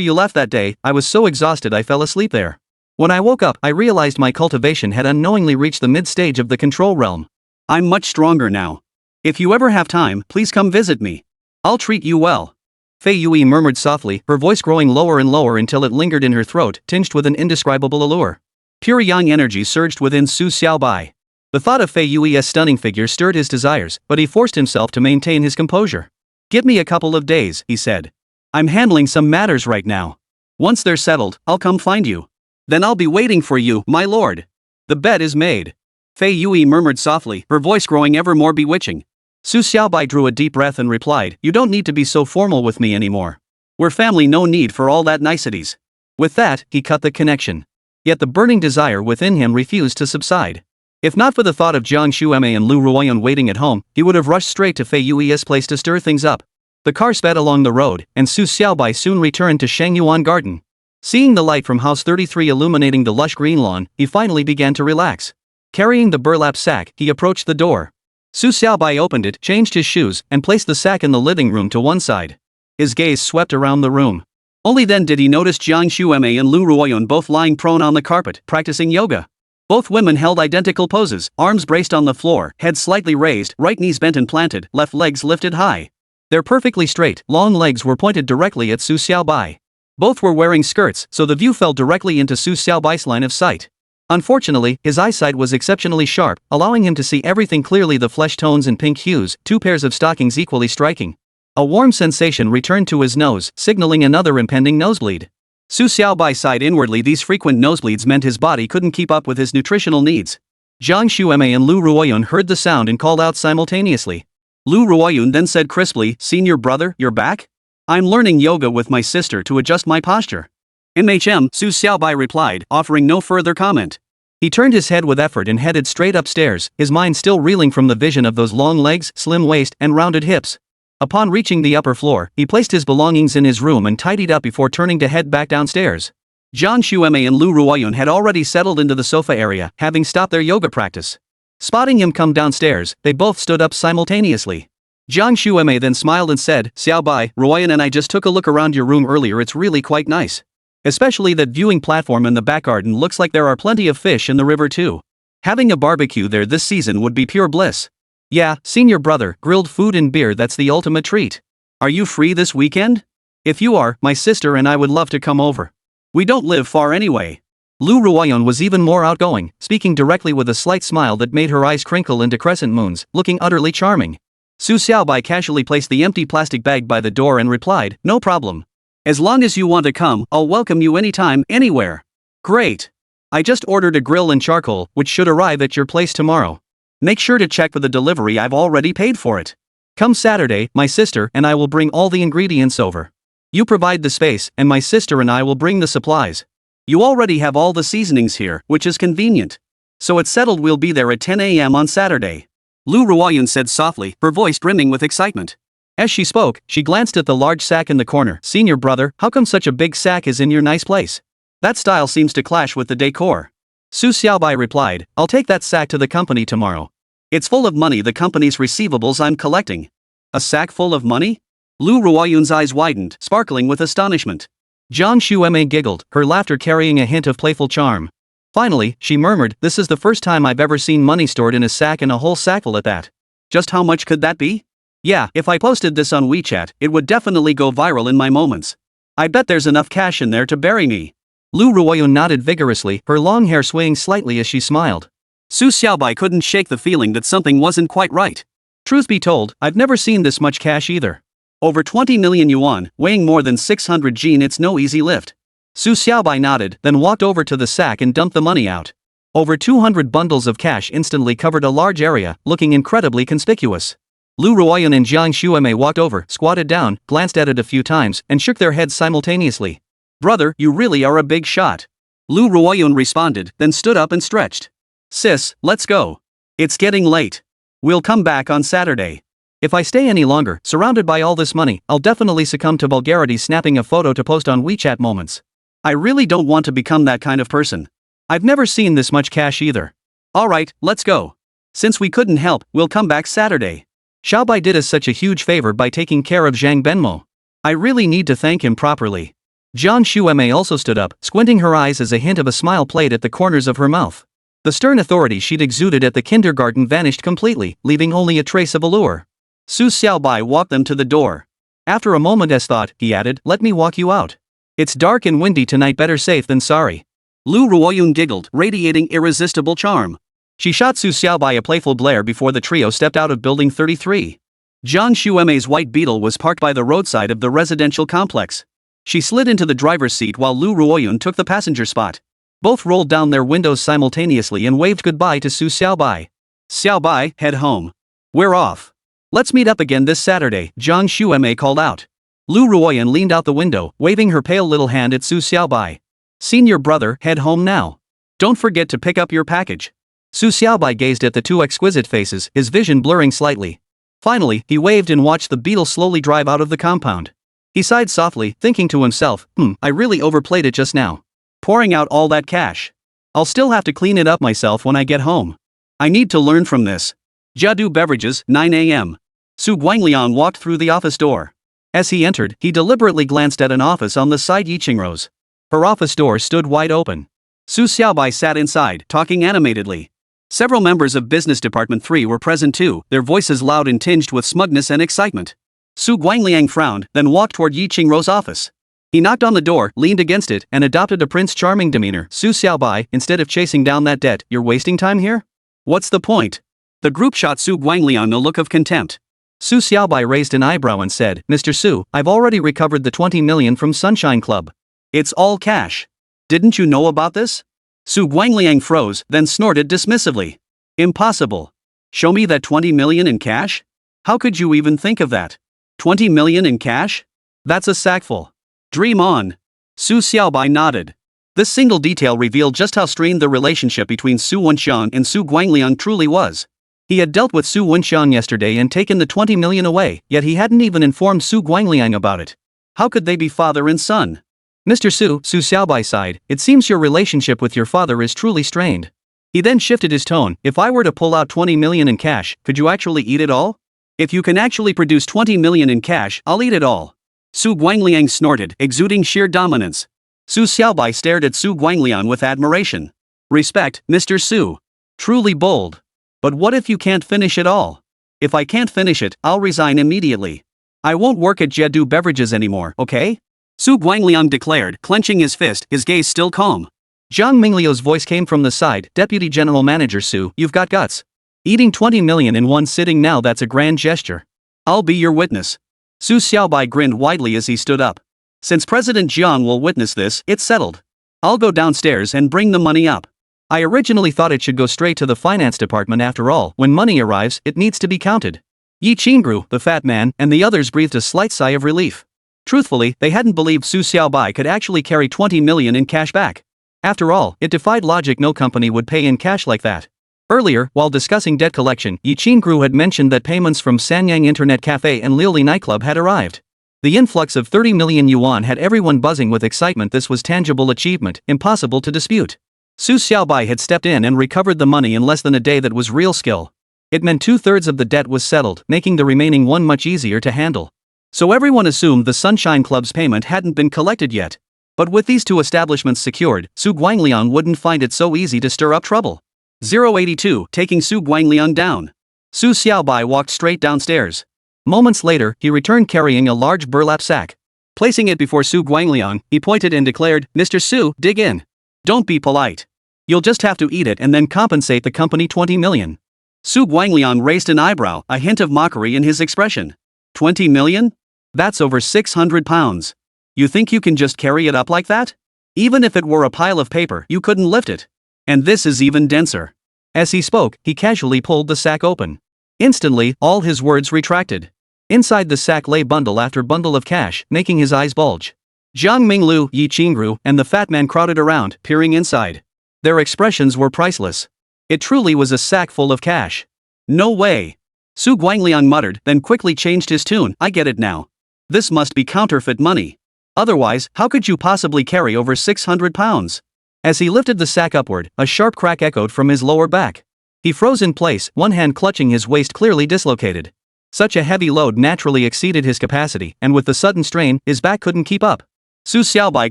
you left that day, I was so exhausted I fell asleep there. When I woke up, I realized my cultivation had unknowingly reached the mid-stage of the control realm. I'm much stronger now. If you ever have time, please come visit me. I'll treat you well. Fei Yui murmured softly, her voice growing lower and lower until it lingered in her throat, tinged with an indescribable allure. Pure Yang energy surged within Su Xiaobai. The thought of Fei Yui's stunning figure stirred his desires, but he forced himself to maintain his composure. Give me a couple of days, he said. I'm handling some matters right now. Once they're settled, I'll come find you. Then I'll be waiting for you, my lord. The bet is made. Fei Yui murmured softly, her voice growing ever more bewitching. Su Xiaobai drew a deep breath and replied, you don't need to be so formal with me anymore. We're family, no need for all that niceties. With that, he cut the connection. Yet the burning desire within him refused to subside. If not for the thought of Jiang Shuemei and Lu Ruoyun waiting at home, he would have rushed straight to Fei Yui's place to stir things up. The car sped along the road, and Su Xiaobai soon returned to Shangyuan Garden. Seeing the light from House 33 illuminating the lush green lawn, he finally began to relax. Carrying the burlap sack, he approached the door. Su Xiaobai opened it, changed his shoes, and placed the sack in the living room to one side. His gaze swept around the room. Only then did he notice Jiang Shuemei and Lu Ruoyun both lying prone on the carpet, practicing yoga. Both women held identical poses, arms braced on the floor, heads slightly raised, right knees bent and planted, left legs lifted high. Their perfectly straight, long legs were pointed directly at Su Xiaobai. Both were wearing skirts, so the view fell directly into Su Xiaobai's line of sight. Unfortunately, his eyesight was exceptionally sharp, allowing him to see everything clearly, the flesh tones and pink hues, two pairs of stockings equally striking. A warm sensation returned to his nose, signaling another impending nosebleed. Su Xiaobai sighed inwardly. These frequent nosebleeds meant his body couldn't keep up with his nutritional needs. Jiang Shuemei and Lu Ruoyun heard the sound and called out simultaneously. Lu Ruoyun then said crisply, "Senior brother, you're back? I'm learning yoga with my sister to adjust my posture." Su Xiaobai replied, offering no further comment. He turned his head with effort and headed straight upstairs, his mind still reeling from the vision of those long legs, slim waist, and rounded hips. Upon reaching the upper floor, he placed his belongings in his room and tidied up before turning to head back downstairs. Jiang Shuemei and Lu Ruoyun had already settled into the sofa area, having stopped their yoga practice. Spotting him come downstairs, they both stood up simultaneously. Jiang Shuemei then smiled and said, "Xiaobai, Ruoyun and I just took a look around your room earlier. It's really quite nice. Especially that viewing platform in the back garden. Looks like there are plenty of fish in the river too. Having a barbecue there this season would be pure bliss." "Yeah, senior brother, grilled food and beer, that's the ultimate treat. Are you free this weekend? If you are, my sister and I would love to come over. We don't live far anyway." Lu Ruoyun was even more outgoing, speaking directly with a slight smile that made her eyes crinkle into crescent moons, looking utterly charming. Su Xiaobai casually placed the empty plastic bag by the door and replied, "No problem. As long as you want to come, I'll welcome you anytime, anywhere." "Great. I just ordered a grill and charcoal, which should arrive at your place tomorrow. Make sure to check for the delivery. I've already paid for it. Come Saturday, my sister and I will bring all the ingredients over. You provide the space, and my sister and I will bring the supplies. You already have all the seasonings here, which is convenient. So it's settled, we'll be there at 10 a.m. on Saturday." Lu Ruoyun said softly, her voice brimming with excitement. As she spoke, she glanced at the large sack in the corner. "Senior brother, how come such a big sack is in your nice place? That style seems to clash with the decor." Su Xiaobai replied, "I'll take that sack to the company tomorrow. It's full of money, the company's receivables I'm collecting." "A sack full of money?" Lu Ruoyun's eyes widened, sparkling with astonishment. Jiang Shuemei giggled, her laughter carrying a hint of playful charm. Finally, she murmured, "This is the first time I've ever seen money stored in a sack, and a whole sackful at that. Just how much could that be?" "Yeah, if I posted this on WeChat, it would definitely go viral in my moments. I bet there's enough cash in there to bury me." Lu Ruoyun nodded vigorously, her long hair swaying slightly as she smiled. Su Xiaobai couldn't shake the feeling that something wasn't quite right. "Truth be told, I've never seen this much cash either. Over 20 million yuan, weighing more than 600 jin, it's no easy lift." Su Xiaobai nodded, then walked over to the sack and dumped the money out. Over 200 bundles of cash instantly covered a large area, looking incredibly conspicuous. Lu Ruoyun and Jiang Shuemei walked over, squatted down, glanced at it a few times, and shook their heads simultaneously. "Brother, you really are a big shot. Lu Ruoyun responded, then stood up and stretched. Sis, let's go. It's getting late. We'll come back on Saturday. If I stay any longer, surrounded by all this money, I'll definitely succumb to vulgarity snapping a photo to post on WeChat moments. I really don't want to become that kind of person. I've never seen this much cash either. Alright, let's go. Since we couldn't help, we'll come back Saturday. Xiaobai did us such a huge favor by taking care of Zhang Benmo. I really need to thank him properly. Jian Shuemei also stood up, squinting her eyes as a hint of a smile played at the corners of her mouth. The stern authority she'd exuded at the kindergarten vanished completely, leaving only a trace of allure. Su Xiaobai walked them to the door. After a moment's thought, he added, let me walk you out. It's dark and windy tonight, better safe than sorry. Lu Ruoyun giggled, radiating irresistible charm. She shot Su Xiaobai a playful glare before the trio stepped out of building 33. Jian Shuemei's white beetle was parked by the roadside of the residential complex. She slid into the driver's seat while Lu Ruoyun took the passenger spot. Both rolled down their windows simultaneously and waved goodbye to Su Xiaobai. Xiaobai, head home. We're off. Let's meet up again this Saturday, Jiang Shuemei called out. Lu Ruoyun leaned out the window, waving her pale little hand at Su Xiaobai. Senior brother, head home now. Don't forget to pick up your package. Su Xiaobai gazed at the two exquisite faces, his vision blurring slightly. Finally, he waved and watched the beetle slowly drive out of the compound. He sighed softly, thinking to himself, I really overplayed it just now. Pouring out all that cash. I'll still have to clean it up myself when I get home. I need to learn from this. Jiadu Beverages, 9 a.m. Su Guangliang walked through the office door. As he entered, he deliberately glanced at an office on the side Yiqing Rose. Her office door stood wide open. Su Xiaobai sat inside, talking animatedly. Several members of Business Department 3 were present too, their voices loud and tinged with smugness and excitement. Su Guangliang frowned, then walked toward Yiqing Rose's office. He knocked on the door, leaned against it, and adopted a Prince Charming demeanor. Su Xiaobai, instead of chasing down that debt, you're wasting time here? What's the point? The group shot Su Guangliang a look of contempt. Su Xiaobai raised an eyebrow and said, Mr. Su, I've already recovered the 20 million from Sunshine Club. It's all cash. Didn't you know about this? Su Guangliang froze, then snorted dismissively. Impossible. Show me that 20 million in cash? How could you even think of that? 20 million in cash? That's a sackful. Dream on. Su Xiaobai nodded. This single detail revealed just how strained the relationship between Su Wenxiang and Su Guangliang truly was. He had dealt with Su Wenxiang yesterday and taken the 20 million away, yet he hadn't even informed Su Guangliang about it. How could they be father and son? Mr. Su, Su Xiaobai sighed, it seems your relationship with your father is truly strained. He then shifted his tone, if I were to pull out 20 million in cash, could you actually eat it all? If you can actually produce 20 million in cash, I'll eat it all. Su Guangliang snorted, exuding sheer dominance. Su Xiaobai stared at Su Guangliang with admiration. Respect, Mr. Su. Truly bold. But what if you can't finish it all? If I can't finish it, I'll resign immediately. I won't work at Jiadu Beverages anymore, okay? Su Guangliang declared, clenching his fist, his gaze still calm. Zhang Mingliu's voice came from the side, Deputy General Manager Su, you've got guts. Eating 20 million in one sitting now, that's a grand gesture. I'll be your witness. Su Xiaobai grinned widely as he stood up. Since President Jiang will witness this, it's settled. I'll go downstairs and bring the money up. I originally thought it should go straight to the finance department. After all, when money arrives, it needs to be counted. Yi Qingru, the fat man, and the others breathed a slight sigh of relief. Truthfully, they hadn't believed Su Xiaobai could actually carry 20 million in cash back. After all, it defied logic no company would pay in cash like that. Earlier, while discussing debt collection, Yi Qingru had mentioned that payments from Sanyang Internet Cafe and Liuli nightclub had arrived. The influx of 30 million yuan had everyone buzzing with excitement. This was tangible achievement, impossible to dispute. Su Xiaobai had stepped in and recovered the money in less than a day. That was real skill. It meant 2/3 of the debt was settled, making the remaining one much easier to handle. So everyone assumed the Sunshine Club's payment hadn't been collected yet. But with these two establishments secured, Su Guangliang wouldn't find it so easy to stir up trouble. 082, taking Su Guangliang down. Su Xiaobai walked straight downstairs. Moments later, he returned carrying a large burlap sack. Placing it before Su Guangliang, he pointed and declared, Mr. Su, dig in. Don't be polite. You'll just have to eat it and then compensate the company 20 million. Su Guangliang raised an eyebrow, a hint of mockery in his expression. 20 million? That's over 600 pounds. You think you can just carry it up like that? Even if it were a pile of paper, you couldn't lift it. And this is even denser. As he spoke, he casually pulled the sack open. Instantly, all his words retracted. Inside the sack lay bundle after bundle of cash, making his eyes bulge. Jiang Minglu, Yi Qingru, and the fat man crowded around, peering inside. Their expressions were priceless. It truly was a sack full of cash. No way. Su Guangliang muttered, then quickly changed his tune. I get it now. This must be counterfeit money. Otherwise, how could you possibly carry over 600 pounds? As he lifted the sack upward, a sharp crack echoed from his lower back. He froze in place, one hand clutching his waist clearly dislocated. Such a heavy load naturally exceeded his capacity, and with the sudden strain, his back couldn't keep up. Su Xiaobai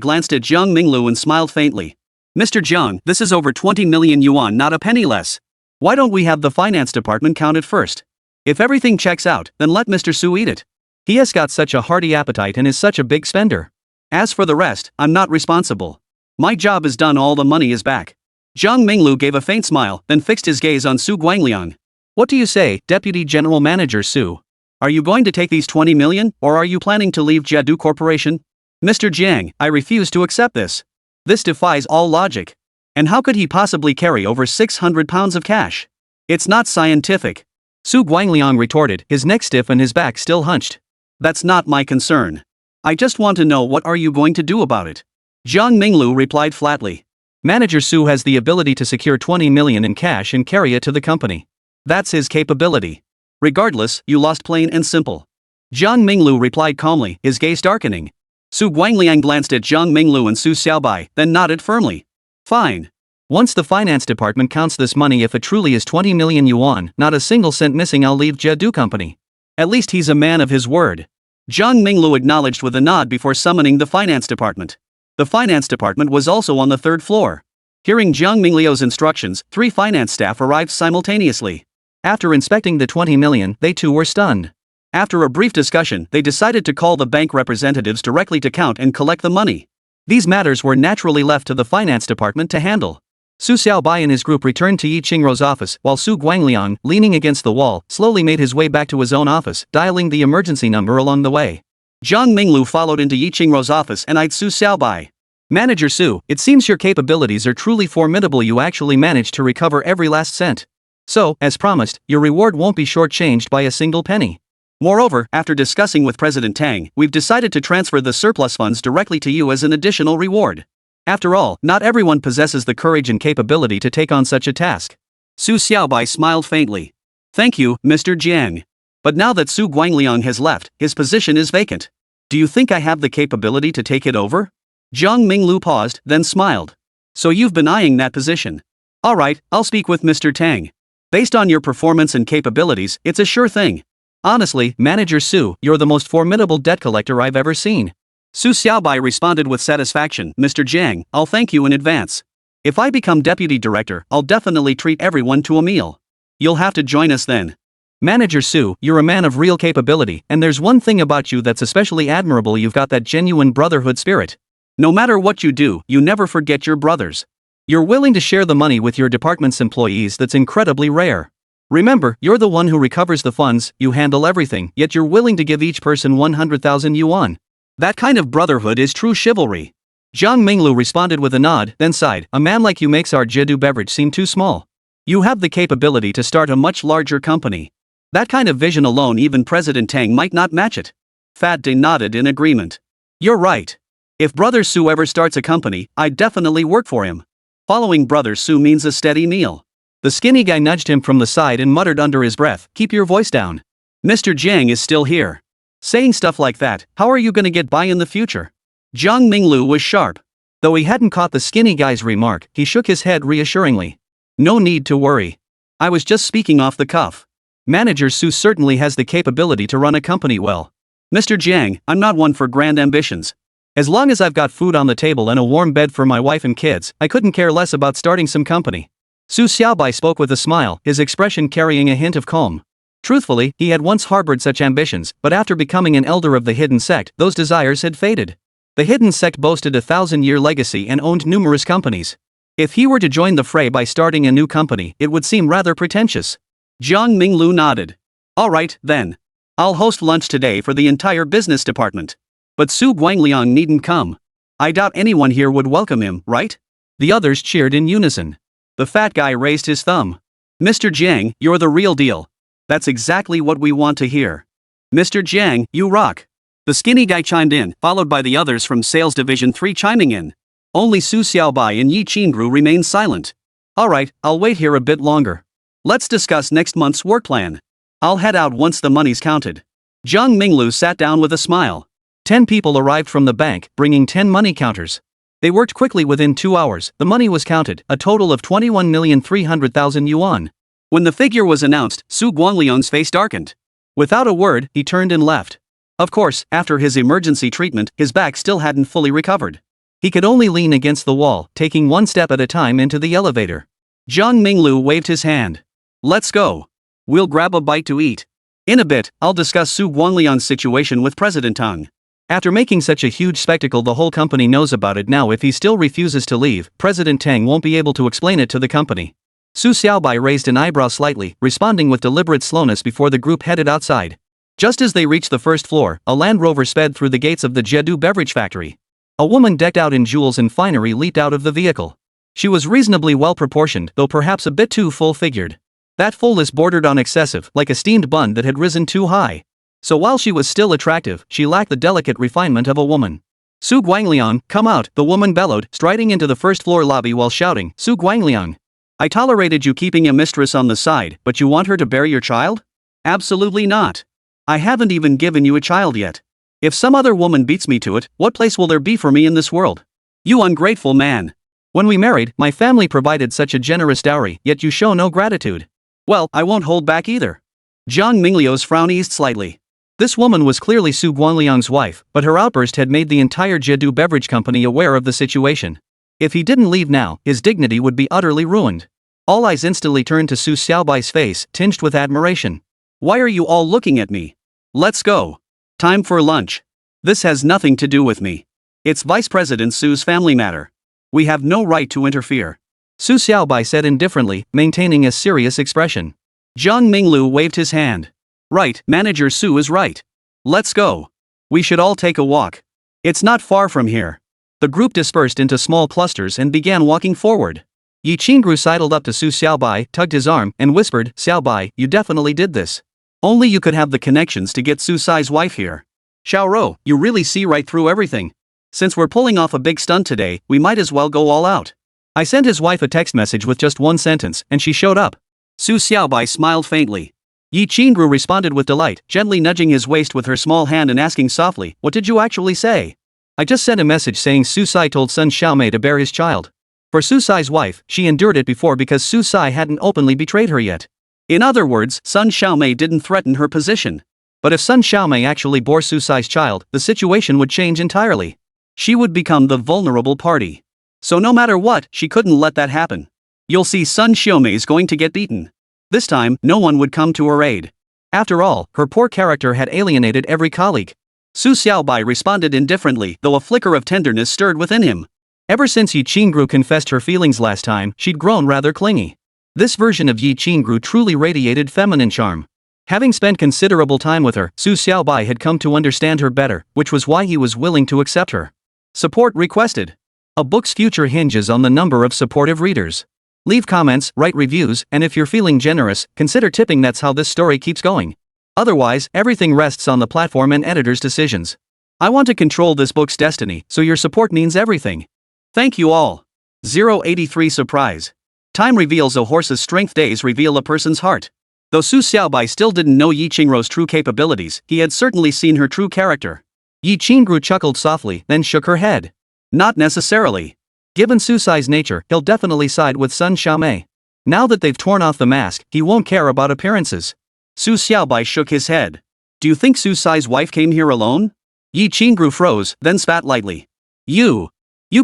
glanced at Jiang Minglu and smiled faintly. Mr. Jiang, this is over 20 million yuan, not a penny less. Why don't we have the finance department count it first? If everything checks out, then let Mr. Su eat it. He has got such a hearty appetite and is such a big spender. As for the rest, I'm not responsible. My job is done, all the money is back. Jiang Minglu gave a faint smile, then fixed his gaze on Su Guangliang. What do you say, Deputy General Manager Su? Are you going to take these 20 million, or are you planning to leave Jiadu Corporation? Mr. Jiang, I refuse to accept this. This defies all logic. And how could he possibly carry over 600 pounds of cash? It's not scientific. Su Guangliang retorted, his neck stiff and his back still hunched. That's not my concern. I just want to know, what are you going to do about it? Jiang Minglu replied flatly. Manager Su has the ability to secure 20 million in cash and carry it to the company. That's his capability. Regardless, you lost, plain and simple. Jiang Minglu replied calmly, his gaze darkening. Su Guangliang glanced at Jiang Minglu and Su Xiaobai, then nodded firmly. Fine. Once the finance department counts this money, if it truly is 20 million yuan, not a single cent missing, I'll leave Jiadu Company. At least he's a man of his word. Jiang Minglu acknowledged with a nod before summoning the finance department. The finance department was also on the third floor. Hearing Jiang Minglu's instructions, 3 finance staff arrived simultaneously. After inspecting the 20 million, they too were stunned. After a brief discussion, they decided to call the bank representatives directly to count and collect the money. These matters were naturally left to the finance department to handle. Su Xiaobai and his group returned to Yi Qingru's office, while Su Guangliang, leaning against the wall, slowly made his way back to his own office, dialing the emergency number along the way. Jiang Minglu followed into Yi Qingru's office and eyed Su Xiaobai. Manager Su, it seems your capabilities are truly formidable. You actually managed to recover every last cent. So, as promised, your reward won't be shortchanged by a single penny. Moreover, after discussing with President Tang, we've decided to transfer the surplus funds directly to you as an additional reward. After all, not everyone possesses the courage and capability to take on such a task. Su Xiaobai smiled faintly. Thank you, Mr. Jiang. But now that Su Guangliang has left, his position is vacant. Do you think I have the capability to take it over? Jiang Minglu paused, then smiled. So you've been eyeing that position. Alright, I'll speak with Mr. Tang. Based on your performance and capabilities, it's a sure thing. Honestly, Manager Su, you're the most formidable debt collector I've ever seen. Su Xiaobai responded with satisfaction. Mr. Jiang, I'll thank you in advance. If I become deputy director, I'll definitely treat everyone to a meal. You'll have to join us then. Manager Su, you're a man of real capability, and there's one thing about you that's especially admirable: you've got that genuine brotherhood spirit. No matter what you do, you never forget your brothers. You're willing to share the money with your department's employees. That's incredibly rare. Remember, you're the one who recovers the funds, you handle everything, yet you're willing to give each person 100,000 yuan. That kind of brotherhood is true chivalry. Jiang Minglu responded with a nod, then sighed. A man like you makes our Jiadu beverage seem too small. You have the capability to start a much larger company. That kind of vision alone, even President Tang might not match it. Fat Day nodded in agreement. You're right. If Brother Su ever starts a company, I'd definitely work for him. Following Brother Su means a steady meal. The skinny guy nudged him from the side and muttered under his breath, keep your voice down. Mr. Jiang is still here. Saying stuff like that, how are you gonna get by in the future? Jiang Minglu was sharp. Though he hadn't caught the skinny guy's remark, he shook his head reassuringly. No need to worry. I was just speaking off the cuff. Manager Su certainly has the capability to run a company well. Mr. Jiang, I'm not one for grand ambitions. As long as I've got food on the table and a warm bed for my wife and kids, I couldn't care less about starting some company. Su Xiaobai spoke with a smile, his expression carrying a hint of calm. Truthfully, he had once harbored such ambitions, but after becoming an elder of the Hidden Sect, those desires had faded. The Hidden Sect boasted a 1,000-year legacy and owned numerous companies. If he were to join the fray by starting a new company, it would seem rather pretentious. Jiang Minglu nodded. Alright, then. I'll host lunch today for the entire business department. But Su Guangliang needn't come. I doubt anyone here would welcome him, right? The others cheered in unison. The fat guy raised his thumb. Mr. Jiang, you're the real deal. That's exactly what we want to hear. Mr. Jiang, you rock. The skinny guy chimed in, followed by the others from Sales Division 3 chiming in. Only Su Xiaobai and Yi Qingru remained silent. Alright, I'll wait here a bit longer. Let's discuss next month's work plan. I'll head out once the money's counted. Zhang Minglu sat down with a smile. 10 people arrived from the bank, bringing 10 money counters. They worked quickly. Within 2 hours, the money was counted, a total of 21,300,000 yuan. When the figure was announced, Su Guangliang's face darkened. Without a word, he turned and left. Of course, after his emergency treatment, his back still hadn't fully recovered. He could only lean against the wall, taking one step at a time into the elevator. Zhang Minglu waved his hand. Let's go. We'll grab a bite to eat. In a bit, I'll discuss Su Guangliang's situation with President Tang. After making such a huge spectacle, the whole company knows about it now. If he still refuses to leave, President Tang won't be able to explain it to the company. Su Xiaobai raised an eyebrow slightly, responding with deliberate slowness before the group headed outside. Just as they reached the first floor, a Land Rover sped through the gates of the Jedu beverage factory. A woman decked out in jewels and finery leaped out of the vehicle. She was reasonably well proportioned, though perhaps a bit too full-figured. That fullness bordered on excessive, like a steamed bun that had risen too high. So while she was still attractive, she lacked the delicate refinement of a woman. Su Guangliang, come out, the woman bellowed, striding into the first-floor lobby while shouting, Su Guangliang. I tolerated you keeping a mistress on the side, but you want her to bear your child? Absolutely not. I haven't even given you a child yet. If some other woman beats me to it, what place will there be for me in this world? You ungrateful man. When we married, my family provided such a generous dowry, yet you show no gratitude. Well, I won't hold back either. Zhang Mingliu's frown eased slightly. This woman was clearly Su Guangliang's wife, but her outburst had made the entire Jedu Beverage Company aware of the situation. If he didn't leave now, his dignity would be utterly ruined. All eyes instantly turned to Su Xiaobai's face, tinged with admiration. Why are you all looking at me? Let's go. Time for lunch. This has nothing to do with me. It's Vice President Su's family matter. We have no right to interfere. Su Xiaobai said indifferently, maintaining a serious expression. Zhang Minglu waved his hand. Right, Manager Su is right. Let's go. We should all take a walk. It's not far from here. The group dispersed into small clusters and began walking forward. Yi Qingru sidled up to Su Xiaobai, tugged his arm, and whispered, Xiaobai, you definitely did this. Only you could have the connections to get Su Sai's wife here. Xiaoro, you really see right through everything. Since we're pulling off a big stunt today, we might as well go all out. I sent his wife a text message with just one sentence, and she showed up. Su Xiaobai smiled faintly. Yi Qingru responded with delight, gently nudging his waist with her small hand and asking softly, what did you actually say? I just sent a message saying Su Sai told Sun Xiaomei to bear his child. For Su Sai's wife, she endured it before because Su Sai hadn't openly betrayed her yet. In other words, Sun Xiaomei didn't threaten her position. But if Sun Xiaomei actually bore Su Sai's child, the situation would change entirely. She would become the vulnerable party. So no matter what, she couldn't let that happen. You'll see Sun Xiaomei's going to get beaten. This time, no one would come to her aid. After all, her poor character had alienated every colleague. Su Xiaobai responded indifferently, though a flicker of tenderness stirred within him. Ever since Yi Qingru confessed her feelings last time, she'd grown rather clingy. This version of Yi Qingru truly radiated feminine charm. Having spent considerable time with her, Su Xiaobai had come to understand her better, which was why he was willing to accept her. Support requested. A book's future hinges on the number of supportive readers. Leave comments, write reviews, and if you're feeling generous, consider tipping. That's how this story keeps going. Otherwise, everything rests on the platform and editor's decisions. I want to control this book's destiny, so your support means everything. Thank you all. 083 Surprise. Time reveals a horse's strength, days reveal a person's heart. Though Su Xiaobai still didn't know Yi Qingru's true capabilities, he had certainly seen her true character. Yi Qingru chuckled softly, then shook her head. Not necessarily. Given Su Sai's nature, he'll definitely side with Sun Xiaomei. Now that they've torn off the mask, he won't care about appearances. Su Xiaobai shook his head. Do you think Su Sai's wife came here alone? Yi Qingru froze, then spat lightly. You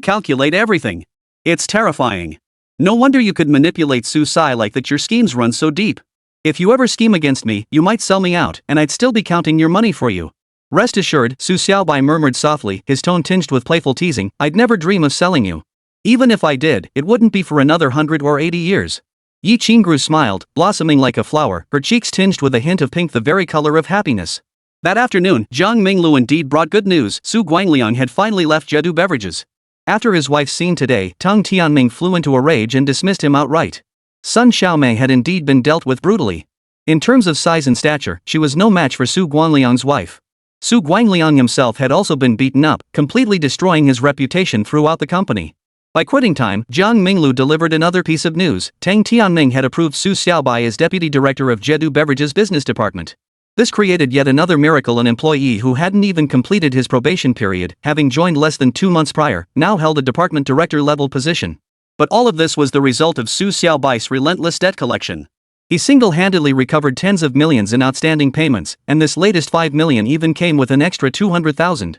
calculate everything. It's terrifying. No wonder you could manipulate Su Sai like that. Your schemes run so deep. If you ever scheme against me, you might sell me out, and I'd still be counting your money for you. Rest assured, Su Xiaobai murmured softly, his tone tinged with playful teasing, I'd never dream of selling you. Even if I did, it wouldn't be for another 100 or 80 years. Yi Qingru smiled, blossoming like a flower, her cheeks tinged with a hint of pink, the very color of happiness. That afternoon, Zhang Minglu indeed brought good news. Su Guangliang had finally left Jedu Beverages. After his wife's scene today, Tang Tianming flew into a rage and dismissed him outright. Sun Xiaomei had indeed been dealt with brutally. In terms of size and stature, she was no match for Su Guangliang's wife. Su Guangliang himself had also been beaten up, completely destroying his reputation throughout the company. By quitting time, Jiang Minglu delivered another piece of news. Tang Tianming had approved Su Xiaobai as deputy director of Jedu Beverages business department. This created yet another miracle. An employee who hadn't even completed his probation period, having joined less than 2 months prior, now held a department director-level position. But all of this was the result of Su Xiaobai's relentless debt collection. He single-handedly recovered tens of millions in outstanding payments, and this latest 5 million even came with an extra 200,000.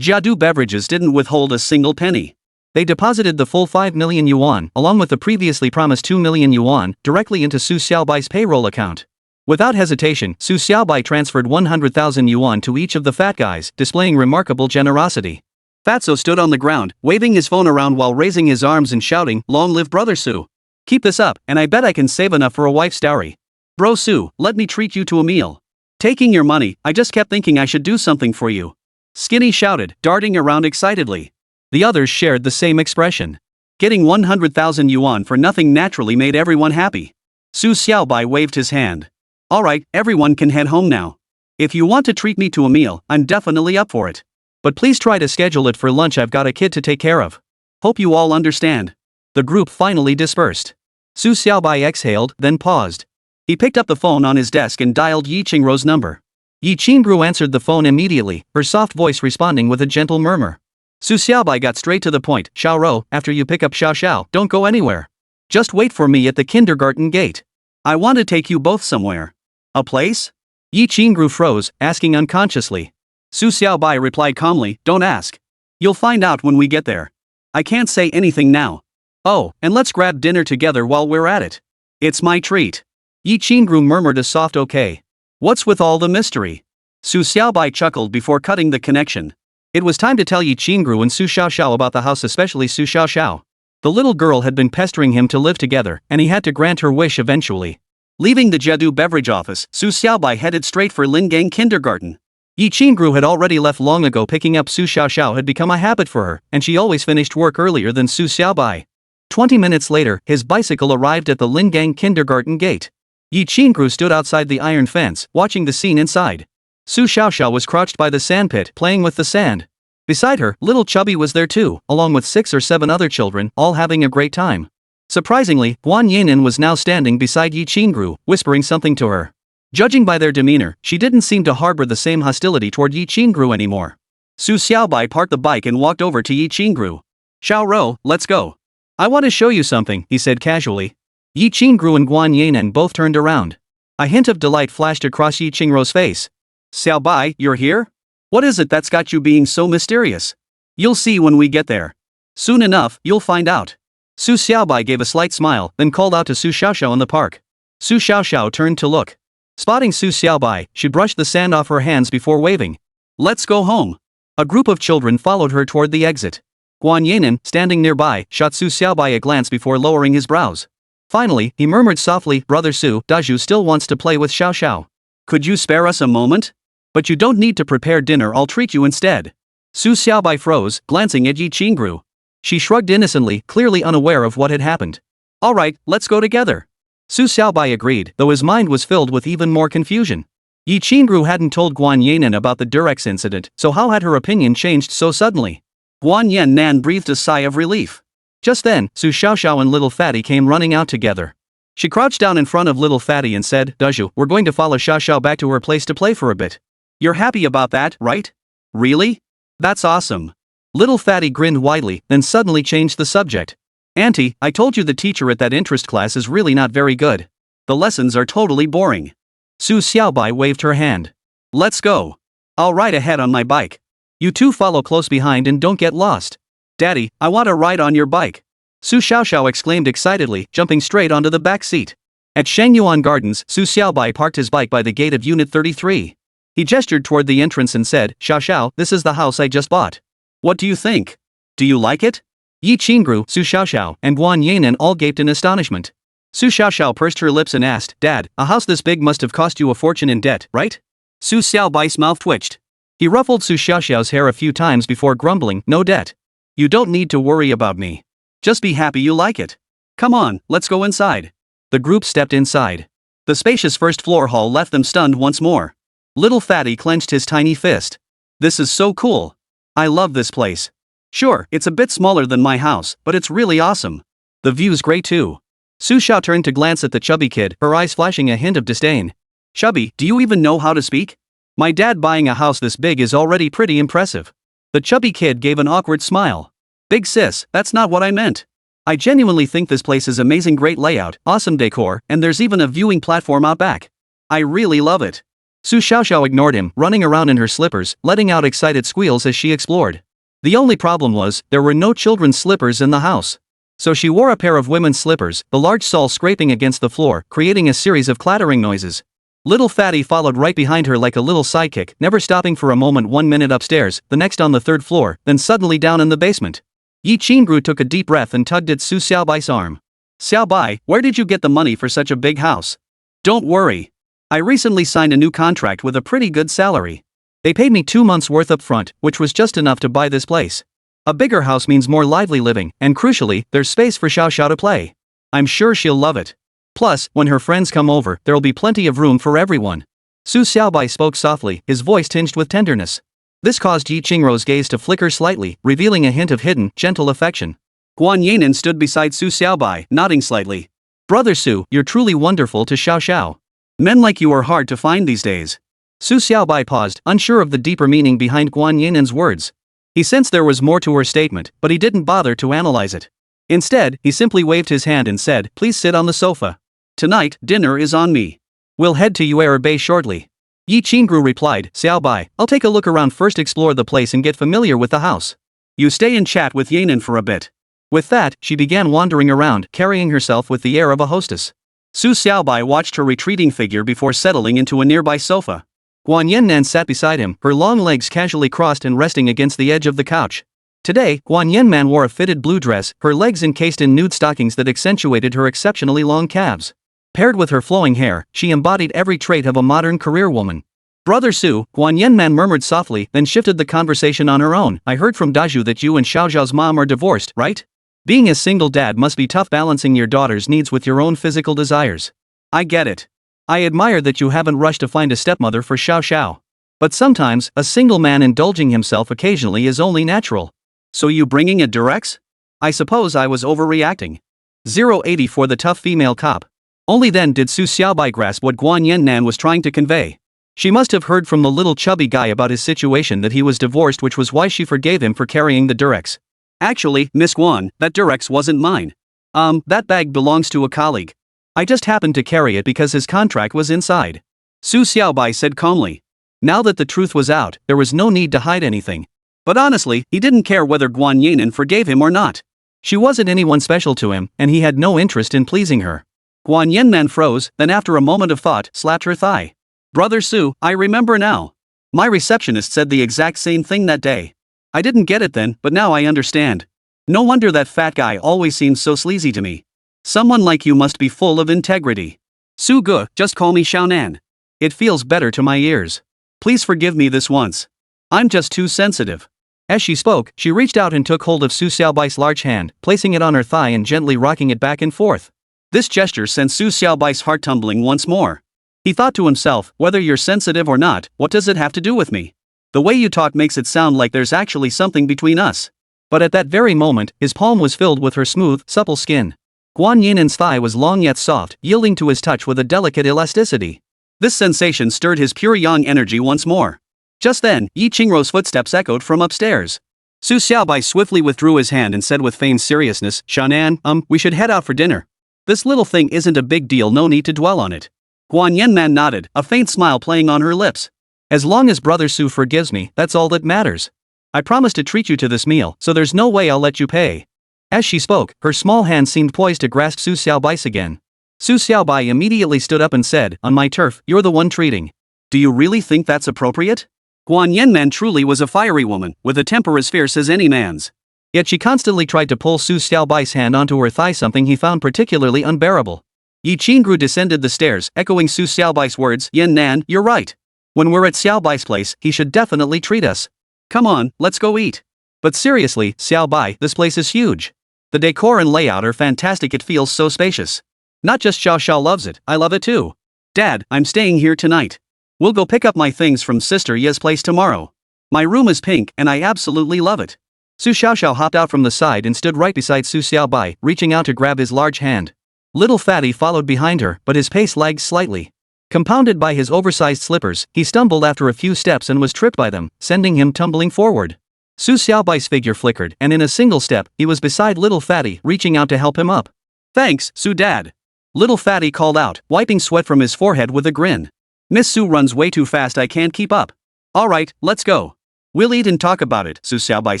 Jiadu Beverages didn't withhold a single penny. They deposited the full 5 million yuan, along with the previously promised 2 million yuan, directly into Su Xiaobai's payroll account. Without hesitation, Su Xiaobai transferred 100,000 yuan to each of the fat guys, displaying remarkable generosity. Fatso stood on the ground, waving his phone around while raising his arms and shouting, "Long live Brother Su! Keep this up, and I bet I can save enough for a wife's dowry. Bro Su, let me treat you to a meal. Taking your money, I just kept thinking I should do something for you." Skinny shouted, darting around excitedly. The others shared the same expression. Getting 100,000 yuan for nothing naturally made everyone happy. Su Xiaobai waved his hand. "Alright, everyone can head home now. If you want to treat me to a meal, I'm definitely up for it. But please try to schedule it for lunch, I've got a kid to take care of. Hope you all understand." The group finally dispersed. Su Xiaobai exhaled, then paused. He picked up the phone on his desk and dialed Yi Qingruo's number. Yi Qingruo answered the phone immediately, her soft voice responding with a gentle murmur. Su Xiaobai got straight to the point. "Xiaoro, after you pick up Xiao Xiao, don't go anywhere. Just wait for me at the kindergarten gate. I want to take you both somewhere." "A place?" Yi Qingru froze, asking unconsciously. Su Xiaobai replied calmly, "Don't ask. You'll find out when we get there. I can't say anything now. Oh, and let's grab dinner together while we're at it. It's my treat." Yi Qingru murmured a soft okay. "What's with all the mystery?" Su Xiaobai chuckled before cutting the connection. It was time to tell Yi Qingru and Su Xiaoxiao about the house, especially Su Xiaoxiao. The little girl had been pestering him to live together, and he had to grant her wish eventually. Leaving the Jedu beverage office, Su Xiaobai headed straight for Lingang Kindergarten. Yi Qingru had already left long ago. Picking up Su Xiaoxiao had become a habit for her, and she always finished work earlier than Su Xiaobai. 20 minutes later, his bicycle arrived at the Lingang Kindergarten gate. Yi Qingru stood outside the iron fence, watching the scene inside. Su Xiaoxiao was crouched by the sandpit, playing with the sand. Beside her, little Chubby was there too, along with 6 or 7 other children, all having a great time. Surprisingly, Guan Yinan was now standing beside Yi Qingru, whispering something to her. Judging by their demeanor, she didn't seem to harbor the same hostility toward Yi Qingru anymore. Su Xiaobai parked the bike and walked over to Yi Qingru. "Xiaoro, let's go. I want to show you something," he said casually. Yi Qingru and Guan Yinan both turned around. A hint of delight flashed across Yi Qingruo's face. "Xiaobai, you're here? What is it that's got you being so mysterious? You'll see when we get there. Soon enough, you'll find out." Su Xiaobai gave a slight smile, then called out to Su Xiaoxiao in the park. Su Xiaoxiao turned to look. Spotting Su Xiaobai, she brushed the sand off her hands before waving. "Let's go home." A group of children followed her toward the exit. Guan Yinan, standing nearby, shot Su Xiaobai a glance before lowering his brows. Finally, he murmured softly, "Brother Su, Daju still wants to play with Xiao Xiao. Could you spare us a moment? But you don't need to prepare dinner, I'll treat you instead." Su Xiaobai froze, glancing at Yi Qingru. She shrugged innocently, clearly unaware of what had happened. "Alright, let's go together." Su Xiaobai agreed, though his mind was filled with even more confusion. Yi Qingru hadn't told Guan Yinan about the Durex incident, so how had her opinion changed so suddenly? Guan Yinan breathed a sigh of relief. Just then, Su Xiaoxiao and Little Fatty came running out together. She crouched down in front of Little Fatty and said, "Daju, we're going to follow Xiao Xiao back to her place to play for a bit. You're happy about that, right? Really? That's awesome." Little Fatty grinned widely, then suddenly changed the subject. "Auntie, I told you the teacher at that interest class is really not very good. The lessons are totally boring." Su Xiaobai waved her hand. "Let's go. I'll ride ahead on my bike. You two follow close behind and don't get lost." "Daddy, I want to ride on your bike." Su Xiaoxiao exclaimed excitedly, jumping straight onto the back seat. At Shangyuan Gardens, Su Xiaobai parked his bike by the gate of Unit 33. He gestured toward the entrance and said, "Xiao Xiao, this is the house I just bought. What do you think? Do you like it?" Yi Qingru, Su Xiaoxiao, and Guan Yinan all gaped in astonishment. Su Xiaoxiao pursed her lips and asked, "Dad, a house this big must have cost you a fortune in debt, right?" Su Xiaobai's mouth twitched. He ruffled Su Xiaoxiao's hair a few times before grumbling, "No debt. You don't need to worry about me. Just be happy you like it. Come on, let's go inside." The group stepped inside. The spacious first-floor hall left them stunned once more. Little Fatty clenched his tiny fist. This is so cool. I love this place. Sure, it's a bit smaller than my house, but it's really awesome. The view's great too. Su Xiao turned to glance at the chubby kid, her eyes flashing a hint of disdain. Chubby, do you even know how to speak? My dad buying a house this big is already pretty impressive. The chubby kid gave an awkward smile. Big sis, that's not what I meant. I genuinely think this place is amazing, great layout, awesome decor, and there's even a viewing platform out back. I really love it. Su Xiaoxiao ignored him, running around in her slippers, letting out excited squeals as she explored. The only problem was, there were no children's slippers in the house. So she wore a pair of women's slippers, the large sole scraping against the floor, creating a series of clattering noises. Little Fatty followed right behind her like a little sidekick, never stopping for a moment, 1 minute upstairs, the next on the 3rd floor, then suddenly down in the basement. Yi Qingru took a deep breath and tugged at Su Xiaobai's arm. Xiaobai, where did you get the money for such a big house? Don't worry. I recently signed a new contract with a pretty good salary. They paid me 2 months' worth up front, which was just enough to buy this place. A bigger house means more lively living, and crucially, there's space for Xiao Xiao to play. I'm sure she'll love it. Plus, when her friends come over, there'll be plenty of room for everyone. Su Xiaobai spoke softly, his voice tinged with tenderness. This caused Yi Qingru's gaze to flicker slightly, revealing a hint of hidden, gentle affection. Guan Yinan stood beside Su Xiaobai, nodding slightly. Brother Su, you're truly wonderful to Xiao Xiao. Men like you are hard to find these days. Su Xiaobai paused, unsure of the deeper meaning behind Guan Yinan's words. He sensed there was more to her statement, but he didn't bother to analyze it. Instead, he simply waved his hand and said, please sit on the sofa. Tonight, dinner is on me. We'll head to Yuerabei shortly. Yi Qingru replied, Xiaobai, I'll take a look around, first explore the place and get familiar with the house. You stay and chat with Yinan for a bit. With that, she began wandering around, carrying herself with the air of a hostess. Su Xiaobai watched her retreating figure before settling into a nearby sofa. Guan Yannan sat beside him, her long legs casually crossed and resting against the edge of the couch. Today, Guan Yanman wore a fitted blue dress, her legs encased in nude stockings that accentuated her exceptionally long calves. Paired with her flowing hair, she embodied every trait of a modern career woman. Brother Su, Guan Yanman murmured softly, then shifted the conversation on her own. I heard from Daju that you and Xiaoxiao's mom are divorced, right? Being a single dad must be tough, balancing your daughter's needs with your own physical desires. I get it. I admire that you haven't rushed to find a stepmother for Xiao Xiao. But sometimes, a single man indulging himself occasionally is only natural. So you bringing it directs? I suppose I was overreacting. 080 for the tough female cop. Only then did Su Xiaobai grasp what Guan Yannan was trying to convey. She must have heard from the little chubby guy about his situation that he was divorced, which was why she forgave him for carrying the Durex. Actually, Miss Guan, that Durex wasn't mine. That bag belongs to a colleague. I just happened to carry it because his contract was inside. Su Xiaobai said calmly. Now that the truth was out, there was no need to hide anything. But honestly, he didn't care whether Guan Yinan forgave him or not. She wasn't anyone special to him, and he had no interest in pleasing her. Guan Yanman froze, then after a moment of thought, slapped her thigh. Brother Su, I remember now. My receptionist said the exact same thing that day. I didn't get it then, but now I understand. No wonder that fat guy always seems so sleazy to me. Someone like you must be full of integrity. Su Ge, just call me Xiaonan. It feels better to my ears. Please forgive me this once. I'm just too sensitive. As she spoke, she reached out and took hold of Su Xiaobai's large hand, placing it on her thigh and gently rocking it back and forth. This gesture sent Su Xiaobai's heart tumbling once more. He thought to himself, whether you're sensitive or not, what does it have to do with me? The way you talk makes it sound like there's actually something between us. But at that very moment, his palm was filled with her smooth, supple skin. Guan Yinan's thigh was long yet soft, yielding to his touch with a delicate elasticity. This sensation stirred his pure yang energy once more. Just then, Yi Qingru's footsteps echoed from upstairs. Su Xiaobai swiftly withdrew his hand and said with feigned seriousness, Xiaonan, we should head out for dinner. This little thing isn't a big deal, no need to dwell on it. Guan Yanman nodded, a faint smile playing on her lips. As long as Brother Su forgives me, that's all that matters. I promise to treat you to this meal, so there's no way I'll let you pay. As she spoke, her small hand seemed poised to grasp Su Xiaobai's again. Su Xiaobai immediately stood up and said, on my turf, you're the one treating. Do you really think that's appropriate? Guan Yanman truly was a fiery woman, with a temper as fierce as any man's. Yet she constantly tried to pull Su Xiaobai's hand onto her thigh, something he found particularly unbearable. Yi Qingru descended the stairs, echoing Su Xiaobai's words, Yin Nan, you're right. When we're at Xiaobai's place, he should definitely treat us. Come on, let's go eat. But seriously, Xiaobai, this place is huge. The decor and layout are fantastic, it feels so spacious. Not just Xiao Xiao loves it, I love it too. Dad, I'm staying here tonight. We'll go pick up my things from Sister Ye's place tomorrow. My room is pink and I absolutely love it. Su Xiaoxiao hopped out from the side and stood right beside Su Xiaobai, reaching out to grab his large hand. Little Fatty followed behind her, but his pace lagged slightly. Compounded by his oversized slippers, he stumbled after a few steps and was tripped by them, sending him tumbling forward. Su Xiaobai's figure flickered, and in a single step, he was beside Little Fatty, reaching out to help him up. "Thanks, Su Dad." Little Fatty called out, wiping sweat from his forehead with a grin. "Miss Su runs way too fast, I can't keep up." "Alright, let's go. We'll eat and talk about it," Su Xiaobai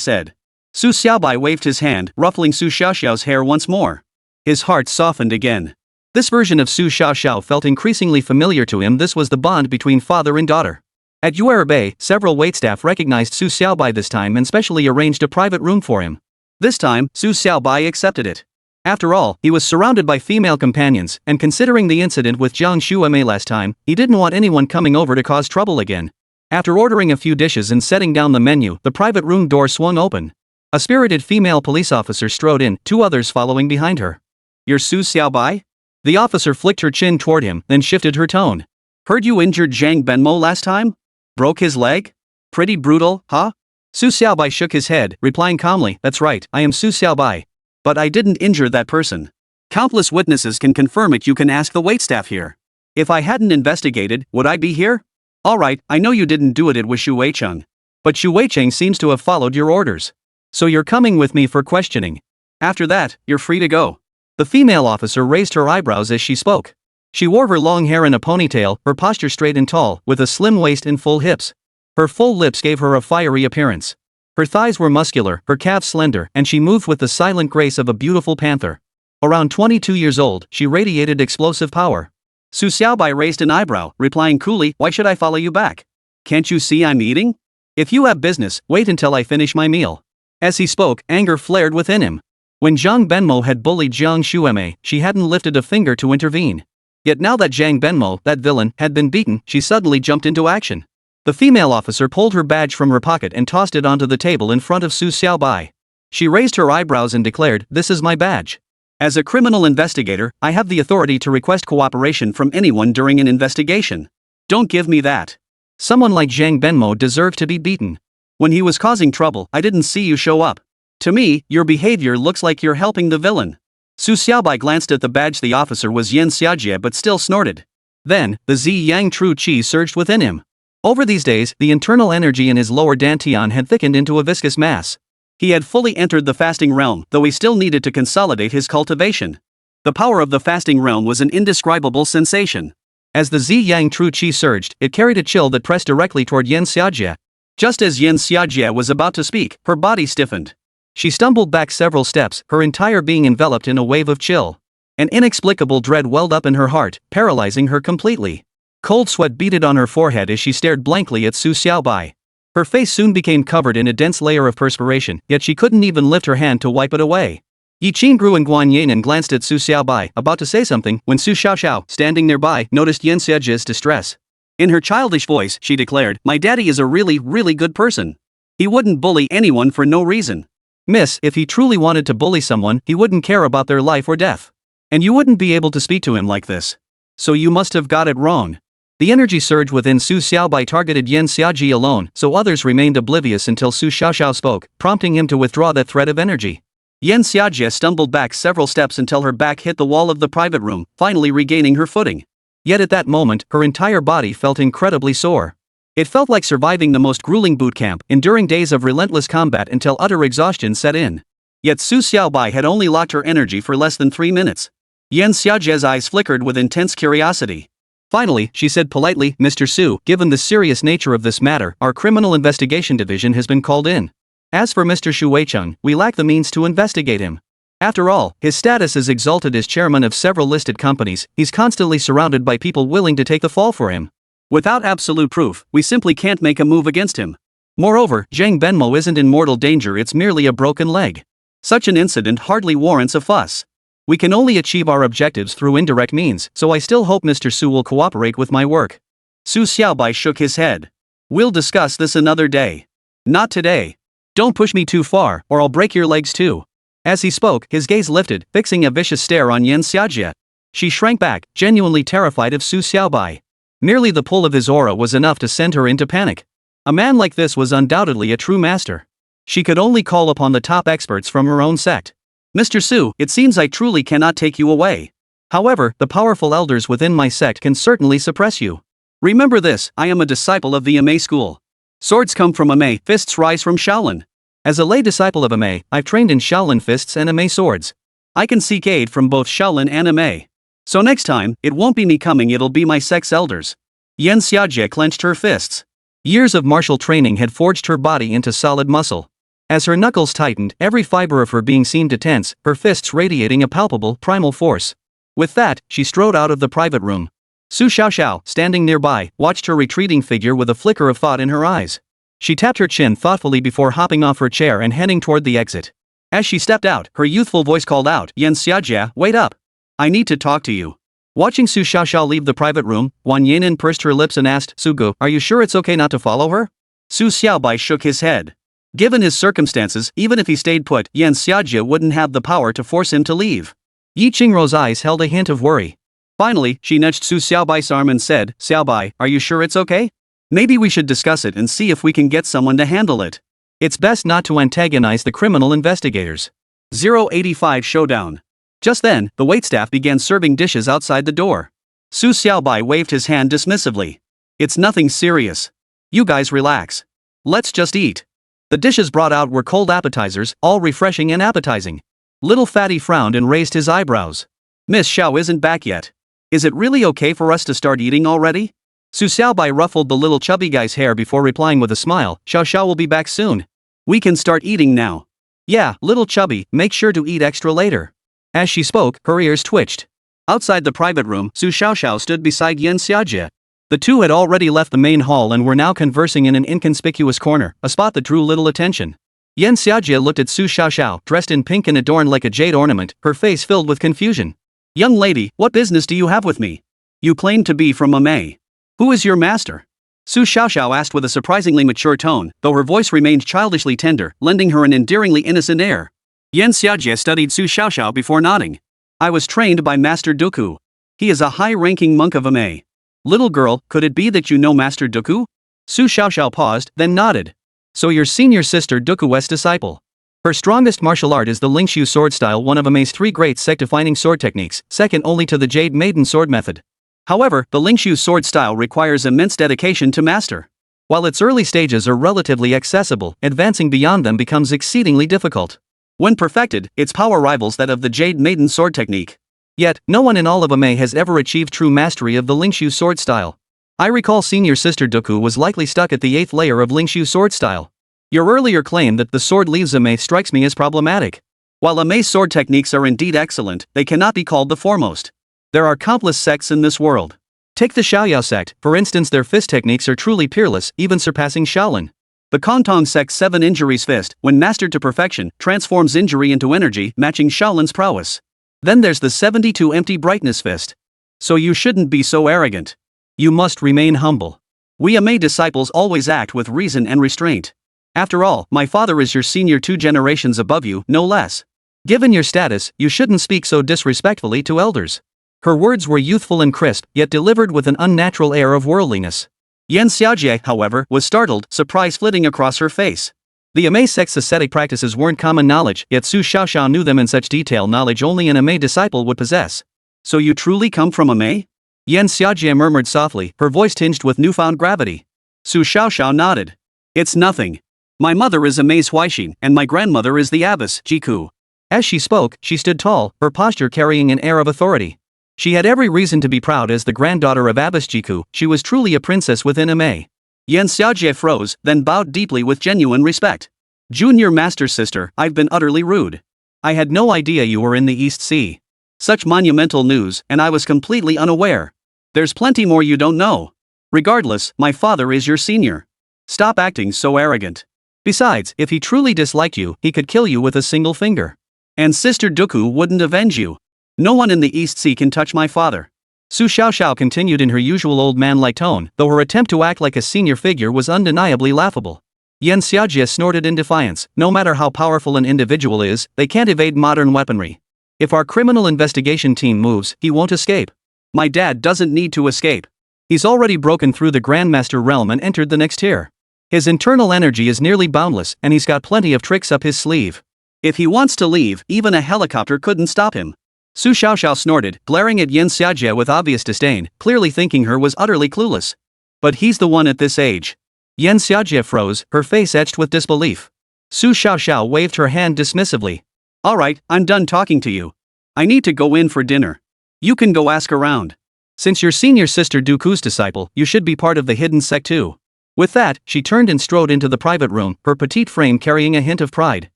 said. Su Xiaobai waved his hand, ruffling Su Xiaoxiao's hair once more. His heart softened again. This version of Su Xiaoxiao felt increasingly familiar to him. This was the bond between father and daughter. At Yuerabei, several waitstaff recognized Su Xiaobai this time and specially arranged a private room for him. This time, Su Xiaobai accepted it. After all, he was surrounded by female companions, and considering the incident with Jiang Shuemei last time, he didn't want anyone coming over to cause trouble again. After ordering a few dishes and setting down the menu, the private room door swung open. A spirited female police officer strode in, two others following behind her. "You're Su Xiaobai?" The officer flicked her chin toward him, then shifted her tone. "Heard you injured Zhang Benmo last time? Broke his leg? Pretty brutal, huh?" Su Xiaobai shook his head, replying calmly, "That's right, I am Su Xiaobai. But I didn't injure that person. Countless witnesses can confirm it. You can ask the waitstaff here. If I hadn't investigated, would I be here? Alright, I know you didn't do it with Shu Weicheng. But Shu Weicheng seems to have followed your orders. So you're coming with me for questioning. After that, you're free to go." The female officer raised her eyebrows as she spoke. She wore her long hair in a ponytail, her posture straight and tall, with a slim waist and full hips. Her full lips gave her a fiery appearance. Her thighs were muscular, her calves slender, and she moved with the silent grace of a beautiful panther. Around 22 years old, she radiated explosive power. Su Xiaobai raised an eyebrow, replying coolly, "Why should I follow you back? Can't you see I'm eating? If you have business, wait until I finish my meal." As he spoke, anger flared within him. When Zhang Benmo had bullied Jiang Shuemei, she hadn't lifted a finger to intervene. Yet now that Zhang Benmo, that villain, had been beaten, she suddenly jumped into action. The female officer pulled her badge from her pocket and tossed it onto the table in front of Su Xiaobai. She raised her eyebrows and declared, "This is my badge. As a criminal investigator, I have the authority to request cooperation from anyone during an investigation. Don't give me that. Someone like Zhang Benmo deserved to be beaten. When he was causing trouble, I didn't see you show up. To me, your behavior looks like you're helping the villain." Su Xiaobai glanced at the badge. The officer was Yin Xiajie but still snorted. Then, the Ziyang True Qi surged within him. Over these days, the internal energy in his lower dantian had thickened into a viscous mass. He had fully entered the fasting realm, though he still needed to consolidate his cultivation. The power of the fasting realm was an indescribable sensation. As the Ziyang True Qi surged, it carried a chill that pressed directly toward Yin Xiajie. Just as Yin Xiajie was about to speak, her body stiffened. She stumbled back several steps, her entire being enveloped in a wave of chill. An inexplicable dread welled up in her heart, paralyzing her completely. Cold sweat beaded on her forehead as she stared blankly at Su Xiaobai. Her face soon became covered in a dense layer of perspiration, yet she couldn't even lift her hand to wipe it away. Yiqin grew in Guanyin and glanced at Su Xiaobai, about to say something, when Su Xiaoxiao, standing nearby, noticed Yin Xiajie's distress. In her childish voice, she declared, "My daddy is a really, really good person. He wouldn't bully anyone for no reason. Miss, if he truly wanted to bully someone, he wouldn't care about their life or death. And you wouldn't be able to speak to him like this. So you must have got it wrong." The energy surge within Su Xiaobai targeted Yin Xiajie alone, so others remained oblivious until Su Xiaoxiao spoke, prompting him to withdraw that thread of energy. Yin Xiajie stumbled back several steps until her back hit the wall of the private room, finally regaining her footing. Yet at that moment, her entire body felt incredibly sore. It felt like surviving the most grueling boot camp, enduring days of relentless combat until utter exhaustion set in. Yet Su Xiaobai had only locked her energy for less than 3 minutes. Yin Xiajie's eyes flickered with intense curiosity. Finally, she said politely, "Mr. Su, given the serious nature of this matter, our criminal investigation division has been called in. As for Mr. Shu Weicheng, we lack the means to investigate him. After all, his status is exalted as chairman of several listed companies. He's constantly surrounded by people willing to take the fall for him. Without absolute proof, we simply can't make a move against him. Moreover, Zhang Benmo isn't in mortal danger, it's merely a broken leg. Such an incident hardly warrants a fuss. We can only achieve our objectives through indirect means, so I still hope Mr. Su will cooperate with my work." Su Xiaobai shook his head. "We'll discuss this another day. Not today. Don't push me too far, or I'll break your legs too." As he spoke, his gaze lifted, fixing a vicious stare on Yin Xiajie. She shrank back, genuinely terrified of Su Xiaobai. Merely the pull of his aura was enough to send her into panic. A man like this was undoubtedly a true master. She could only call upon the top experts from her own sect. Mr. Su, it seems I truly cannot take you away. However, the powerful elders within my sect can certainly suppress you. Remember this, I am a disciple of the Emei school. Swords come from Emei, fists rise from Shaolin. As a lay disciple of Emei, I've trained in Shaolin fists and Emei swords. I can seek aid from both Shaolin and Emei. So next time, it won't be me coming, it'll be my sect's elders. Yan Xiaojie clenched her fists. Years of martial training had forged her body into solid muscle. As her knuckles tightened, every fiber of her being seemed to tense, her fists radiating a palpable, primal force. With that, she strode out of the private room. Su Xiaoxiao, standing nearby, watched her retreating figure with a flicker of thought in her eyes. She tapped her chin thoughtfully before hopping off her chair and heading toward the exit. As she stepped out, her youthful voice called out, Yan Xiaojie, wait up. I need to talk to you. Watching Su Xiaoxiao leave the private room, Wang Yinan pursed her lips and asked, Sugu, are you sure it's okay not to follow her? Su Xiaobai shook his head. Given his circumstances, even if he stayed put, Yan Xiaojie wouldn't have the power to force him to leave. Yi Qingrou's eyes held a hint of worry. Finally, she nudged Su Xiaobai's arm and said, Xiaobai, are you sure it's okay? Maybe we should discuss it and see if we can get someone to handle it. It's best not to antagonize the criminal investigators. 085 Showdown. Just then, the waitstaff began serving dishes outside the door. Su Xiaobai waved his hand dismissively. It's nothing serious. You guys relax. Let's just eat. The dishes brought out were cold appetizers, all refreshing and appetizing. Little Fatty frowned and raised his eyebrows. Miss Xiao isn't back yet. Is it really okay for us to start eating already? Su Xiaobai ruffled the little chubby guy's hair before replying with a smile, Xiao Xiao will be back soon. We can start eating now. Yeah, little chubby, make sure to eat extra later. As she spoke, her ears twitched. Outside the private room, Su Xiaoxiao stood beside Yan Xiaojie. The two had already left the main hall and were now conversing in an inconspicuous corner, a spot that drew little attention. Yan Xiaojie looked at Su Xiaoxiao, dressed in pink and adorned like a jade ornament, her face filled with confusion. Young lady, what business do you have with me? You claim to be from Emei. Who is your master? Su Xiaoxiao asked with a surprisingly mature tone, though her voice remained childishly tender, lending her an endearingly innocent air. Yan Xiaojie studied Su Xiaoxiao before nodding. I was trained by Master Dooku. He is a high-ranking monk of Emei. Little girl, could it be that you know Master Dooku? Su Xiaoxiao paused, then nodded. So your senior sister Dooku's disciple. Her strongest martial art is the Lingshu sword style, one of Emei's 3 great sect-defining sword techniques, second only to the Jade Maiden sword method. However, the Lingshu sword style requires immense dedication to master. While its early stages are relatively accessible, advancing beyond them becomes exceedingly difficult. When perfected, its power rivals that of the Jade Maiden sword technique. Yet, no one in all of Emei has ever achieved true mastery of the Lingshu sword style. I recall senior sister Dooku was likely stuck at the 8th layer of Lingshu sword style. Your earlier claim that the sword leaves Emei strikes me as problematic. While Emei's sword techniques are indeed excellent, they cannot be called the foremost. There are countless sects in this world. Take the Xiaoyao sect, for instance, their fist techniques are truly peerless, even surpassing Shaolin. The Kontong sect's 7 injuries fist, when mastered to perfection, transforms injury into energy, matching Shaolin's prowess. Then there's the 72 empty brightness fist. So you shouldn't be so arrogant. You must remain humble. We Emei disciples always act with reason and restraint. After all, my father is your senior 2 generations above you, no less. Given your status, you shouldn't speak so disrespectfully to elders. Her words were youthful and crisp, yet delivered with an unnatural air of worldliness. Yan Xiaojie, however, was startled, surprise flitting across her face. The Emei sect's ascetic practices weren't common knowledge, yet Su Xiaoxiao knew them in such detail, knowledge only an Emei disciple would possess. So you truly come from Emei? Yan Xiaojie murmured softly, her voice tinged with newfound gravity. Su Xiaoxiao nodded. It's nothing. My mother is Emei's Huixin, and my grandmother is the abbess, Jiku. As she spoke, she stood tall, her posture carrying an air of authority. She had every reason to be proud as the granddaughter of Abbess Jiku, she was truly a princess within Emei. Yan Xiaojie froze, then bowed deeply with genuine respect. Junior Master Sister, I've been utterly rude. I had no idea you were in the East Sea. Such monumental news, and I was completely unaware. There's plenty more you don't know. Regardless, my father is your senior. Stop acting so arrogant. Besides, if he truly disliked you, he could kill you with a single finger. And Sister Dooku wouldn't avenge you. No one in the East Sea can touch my father. Su Xiaoxiao continued in her usual old man-like tone, though her attempt to act like a senior figure was undeniably laughable. Yan Xiaojie snorted in defiance. No matter how powerful an individual is, they can't evade modern weaponry. If our criminal investigation team moves, he won't escape. My dad doesn't need to escape. He's already broken through the Grandmaster realm and entered the next tier. His internal energy is nearly boundless and he's got plenty of tricks up his sleeve. If he wants to leave, even a helicopter couldn't stop him. Su Xiaoxiao snorted, glaring at Yin Xiajie with obvious disdain, clearly thinking her was utterly clueless. But he's the one at this age. Yin Xiajie froze, her face etched with disbelief. Su Xiaoxiao waved her hand dismissively. Alright, I'm done talking to you. I need to go in for dinner. You can go ask around. Since you're senior sister Dooku's disciple, you should be part of the hidden sect too. With that, she turned and strode into the private room, her petite frame carrying a hint of pride.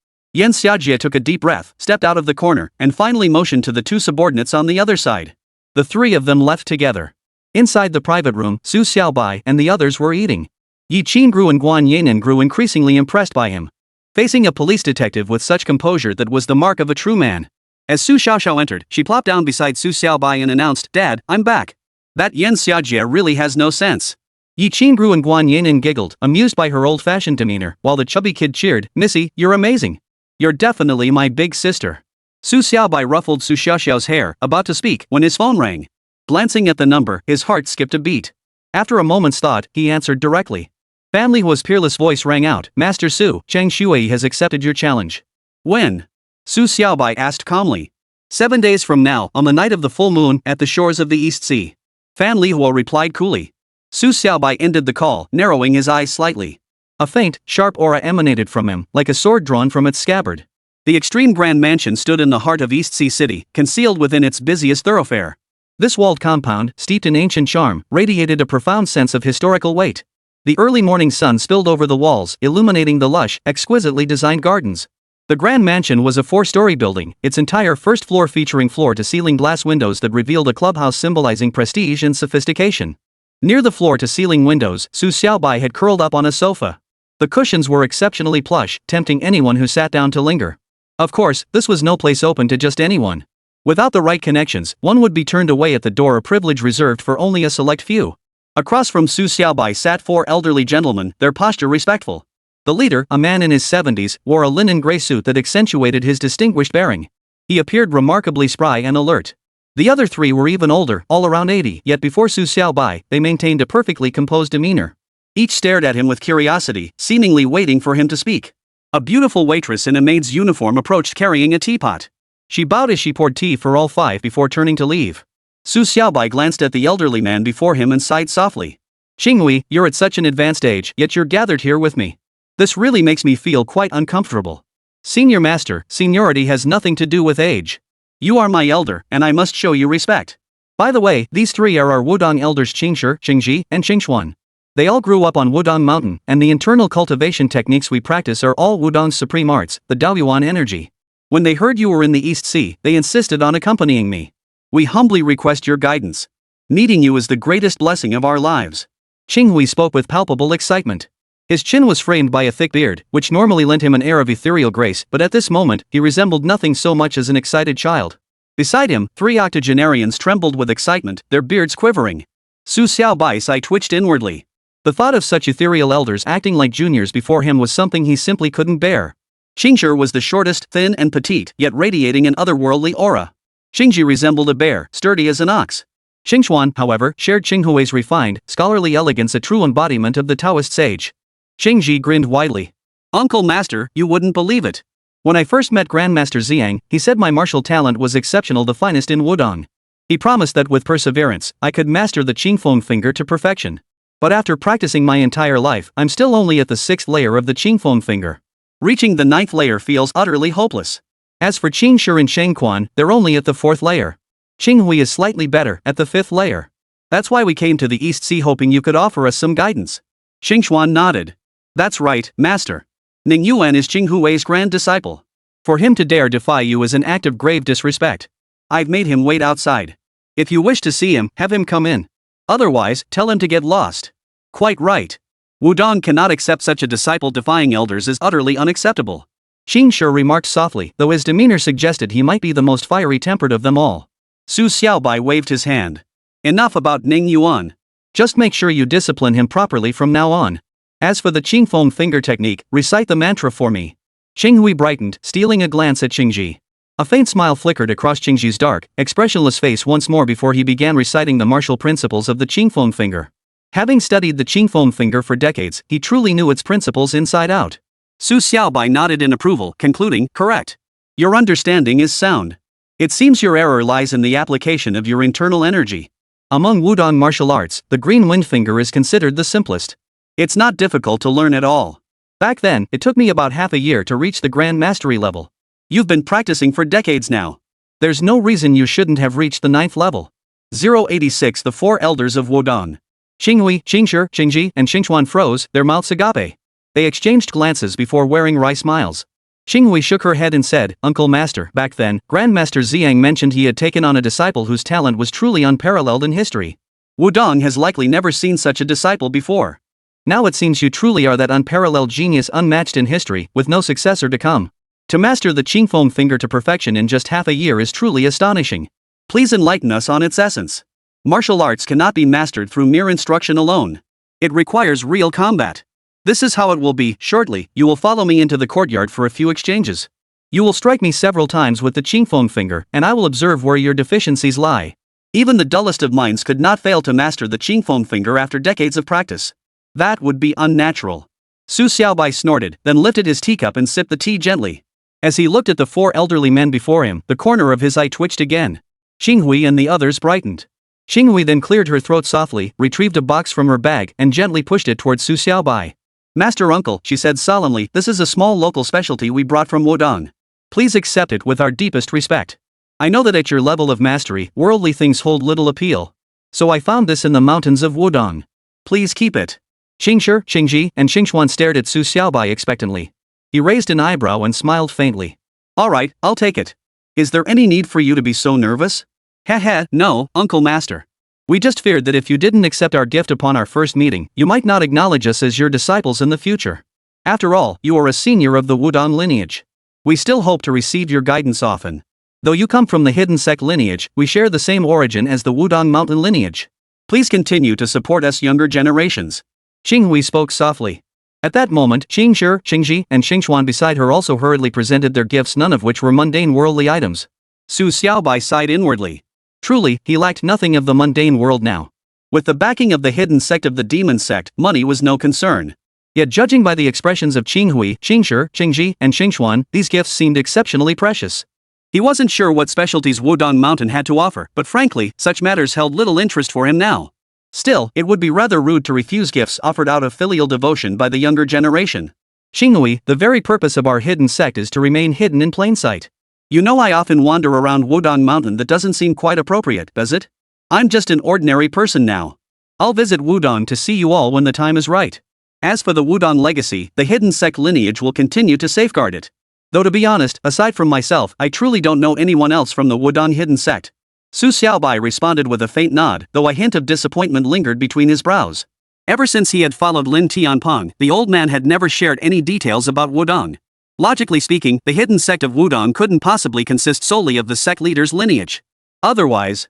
Yin Xiajie took a deep breath, stepped out of the corner, and finally motioned to the two subordinates on the other side. The three of them left together. Inside the private room, Su Xiaobai and the others were eating. Yi Qingru and Guan Yinan grew increasingly impressed by him. Facing a police detective with such composure that was the mark of a true man. As Su Xiaoxiao entered, she plopped down beside Su Xiaobai and announced, "Dad, I'm back." That Yin Xiajie really has no sense. Yi Qingru and Guan Yinan giggled, amused by her old-fashioned demeanor, while the chubby kid cheered, "Missy, you're amazing. You're definitely my big sister." Su Xiaobai ruffled Su Xiaoxiao's hair, about to speak, when his phone rang. Glancing at the number, his heart skipped a beat. After a moment's thought, he answered directly. Family Hua's peerless voice rang out, "Master Su, Chang Shui has accepted your challenge." "When?" Su Xiaobai asked calmly. 7 days from now, on the night of the full moon, at the shores of the East Sea. Fan Lihua replied coolly. Su Xiaobai ended the call, narrowing his eyes slightly. A faint, sharp aura emanated from him, like a sword drawn from its scabbard. The extreme grand mansion stood in the heart of East Sea City, concealed within its busiest thoroughfare. This walled compound, steeped in ancient charm, radiated a profound sense of historical weight. The early morning sun spilled over the walls, illuminating the lush, exquisitely designed gardens. The grand mansion was a 4-story building, its entire first floor featuring floor-to-ceiling glass windows that revealed a clubhouse symbolizing prestige and sophistication. Near the floor-to-ceiling windows, Su Xiaobai had curled up on a sofa. The cushions were exceptionally plush, tempting anyone who sat down to linger. Of course, this was no place open to just anyone. Without the right connections, one would be turned away at the door, a privilege reserved for only a select few. Across from Su Xiaobai sat 4 elderly gentlemen, their posture respectful. The leader, a man in his 70s, wore a linen gray suit that accentuated his distinguished bearing. He appeared remarkably spry and alert. The other 3 were even older, all around 80, yet before Su Xiaobai, they maintained a perfectly composed demeanor. Each stared at him with curiosity, seemingly waiting for him to speak. A beautiful waitress in a maid's uniform approached carrying a teapot. She bowed as she poured tea for all 5 before turning to leave. Su Xiaobai glanced at the elderly man before him and sighed softly. "Qinghui, you're at such an advanced age, yet you're gathered here with me. This really makes me feel quite uncomfortable. Senior master, seniority has nothing to do with age. You are my elder, and I must show you respect. By the way, these 3 are our Wudong elders Qingshi, Qingji, and Qingxuan. They all grew up on Wudong Mountain, and the internal cultivation techniques we practice are all Wudong's supreme arts, the Daoyuan energy. When they heard you were in the East Sea, they insisted on accompanying me. We humbly request your guidance. Meeting you is the greatest blessing of our lives." Qinghui spoke with palpable excitement. His chin was framed by a thick beard, which normally lent him an air of ethereal grace, but at this moment, he resembled nothing so much as an excited child. Beside him, 3 octogenarians trembled with excitement, their beards quivering. Su Xiaobai's eye twitched inwardly. The thought of such ethereal elders acting like juniors before him was something he simply couldn't bear. Qingshi was the shortest, thin and petite, yet radiating an otherworldly aura. Qingji resembled a bear, sturdy as an ox. Qingxuan, however, shared Qinghui's refined, scholarly elegance, a true embodiment of the Taoist sage. Qingji grinned widely. "Uncle Master, you wouldn't believe it. When I first met Grandmaster Ziyang, he said my martial talent was exceptional, the finest in Wudong. He promised that with perseverance, I could master the Qingfeng finger to perfection. But after practicing my entire life, I'm still only at the 6th layer of the Qingfeng finger. Reaching the 9th layer feels utterly hopeless. As for Qingshi and Shengquan, they're only at the 4th layer. Qinghui is slightly better, at the 5th layer. That's why we came to the East Sea, hoping you could offer us some guidance." Qingxuan nodded. "That's right, Master. Ning Yuan is Qinghui's grand disciple. For him to dare defy you is an act of grave disrespect. I've made him wait outside. If you wish to see him, have him come in. Otherwise, tell him to get lost." "Quite right. Wudong cannot accept such a disciple defying elders is utterly unacceptable." Qingshi remarked softly, though his demeanor suggested he might be the most fiery-tempered of them all. Su Xiaobai waved his hand. "Enough about Ning Yuan. Just make sure you discipline him properly from now on. As for the Qingfeng finger technique, recite the mantra for me." Qinghui brightened, stealing a glance at Qingji. A faint smile flickered across Qingji's dark, expressionless face once more before he began reciting the martial principles of the Qingfeng finger. Having studied the Qingfeng finger for decades, he truly knew its principles inside out. Su Xiaobai nodded in approval, concluding, "Correct. Your understanding is sound. It seems your error lies in the application of your internal energy. Among Wudong martial arts, the green wind finger is considered the simplest. It's not difficult to learn at all. Back then, it took me about half a year to reach the grand mastery level. You've been practicing for decades now. There's no reason you shouldn't have reached the 9th level." 086 The four elders of Wudong. Qinghui, Qingshi, Qingji, and Xingchuan froze, their mouths agape. They exchanged glances before wearing wry smiles. Qinghui shook her head and said, "Uncle Master, back then, Grandmaster Ziyang mentioned he had taken on a disciple whose talent was truly unparalleled in history. Wudong has likely never seen such a disciple before. Now it seems you truly are that unparalleled genius unmatched in history, with no successor to come. To master the Qingfeng finger to perfection in just half a year is truly astonishing. Please enlighten us on its essence. Martial arts cannot be mastered through mere instruction alone. It requires real combat. This is how it will be. Shortly, you will follow me into the courtyard for a few exchanges. You will strike me several times with the Qingfeng finger, and I will observe where your deficiencies lie. Even the dullest of minds could not fail to master the Qingfeng finger after decades of practice. That would be unnatural." Su Xiaobai snorted, then lifted his teacup and sipped the tea gently. As he looked at the four elderly men before him, the corner of his eye twitched again. Qinghui and the others brightened. Qinghui then cleared her throat softly, retrieved a box from her bag, and gently pushed it towards Su Xiaobai. "Master Uncle," she said solemnly, "this is a small local specialty we brought from Wudong. Please accept it with our deepest respect. I know that at your level of mastery, worldly things hold little appeal. So I found this in the mountains of Wudong. Please keep it." Qingshi, Qingji, and Xingchuan stared at Su Xiaobai expectantly. He raised an eyebrow and smiled faintly. "All right, I'll take it. Is there any need for you to be so nervous?" "Heh, no, Uncle Master. We just feared that if you didn't accept our gift upon our first meeting, you might not acknowledge us as your disciples in the future. After all, you are a senior of the Wudong lineage. We still hope to receive your guidance often. Though you come from the Hidden Sect lineage, we share the same origin as the Wudong mountain lineage. Please continue to support us younger generations." Qinghui spoke softly. At that moment, Qingshi, Qingji, and Xingchuan beside her also hurriedly presented their gifts, none of which were mundane worldly items. Su Xiaobai sighed inwardly. Truly, he lacked nothing of the mundane world now. With the backing of the Hidden Sect of the Demon Sect, money was no concern. Yet judging by the expressions of Qinghui, Qingshi, Qingji, and Xingchuan, these gifts seemed exceptionally precious. He wasn't sure what specialties Wudong Mountain had to offer, but frankly, such matters held little interest for him now. Still, it would be rather rude to refuse gifts offered out of filial devotion by the younger generation. "Qinghui, the very purpose of our hidden sect is to remain hidden in plain sight. You know I often wander around Wudong Mountain. That doesn't seem quite appropriate, does it? I'm just an ordinary person now. I'll visit Wudong to see you all when the time is right. As for the Wudong legacy, the hidden sect lineage will continue to safeguard it. Though to be honest, aside from myself, I truly don't know anyone else from the Wudong hidden sect." Su Xiaobai responded with a faint nod, though a hint of disappointment lingered between his brows. Ever since he had followed Lin Tianpeng, the old man had never shared any details about Wudong. Logically speaking, the hidden sect of Wudong couldn't possibly consist solely of the sect leader's lineage. Otherwise,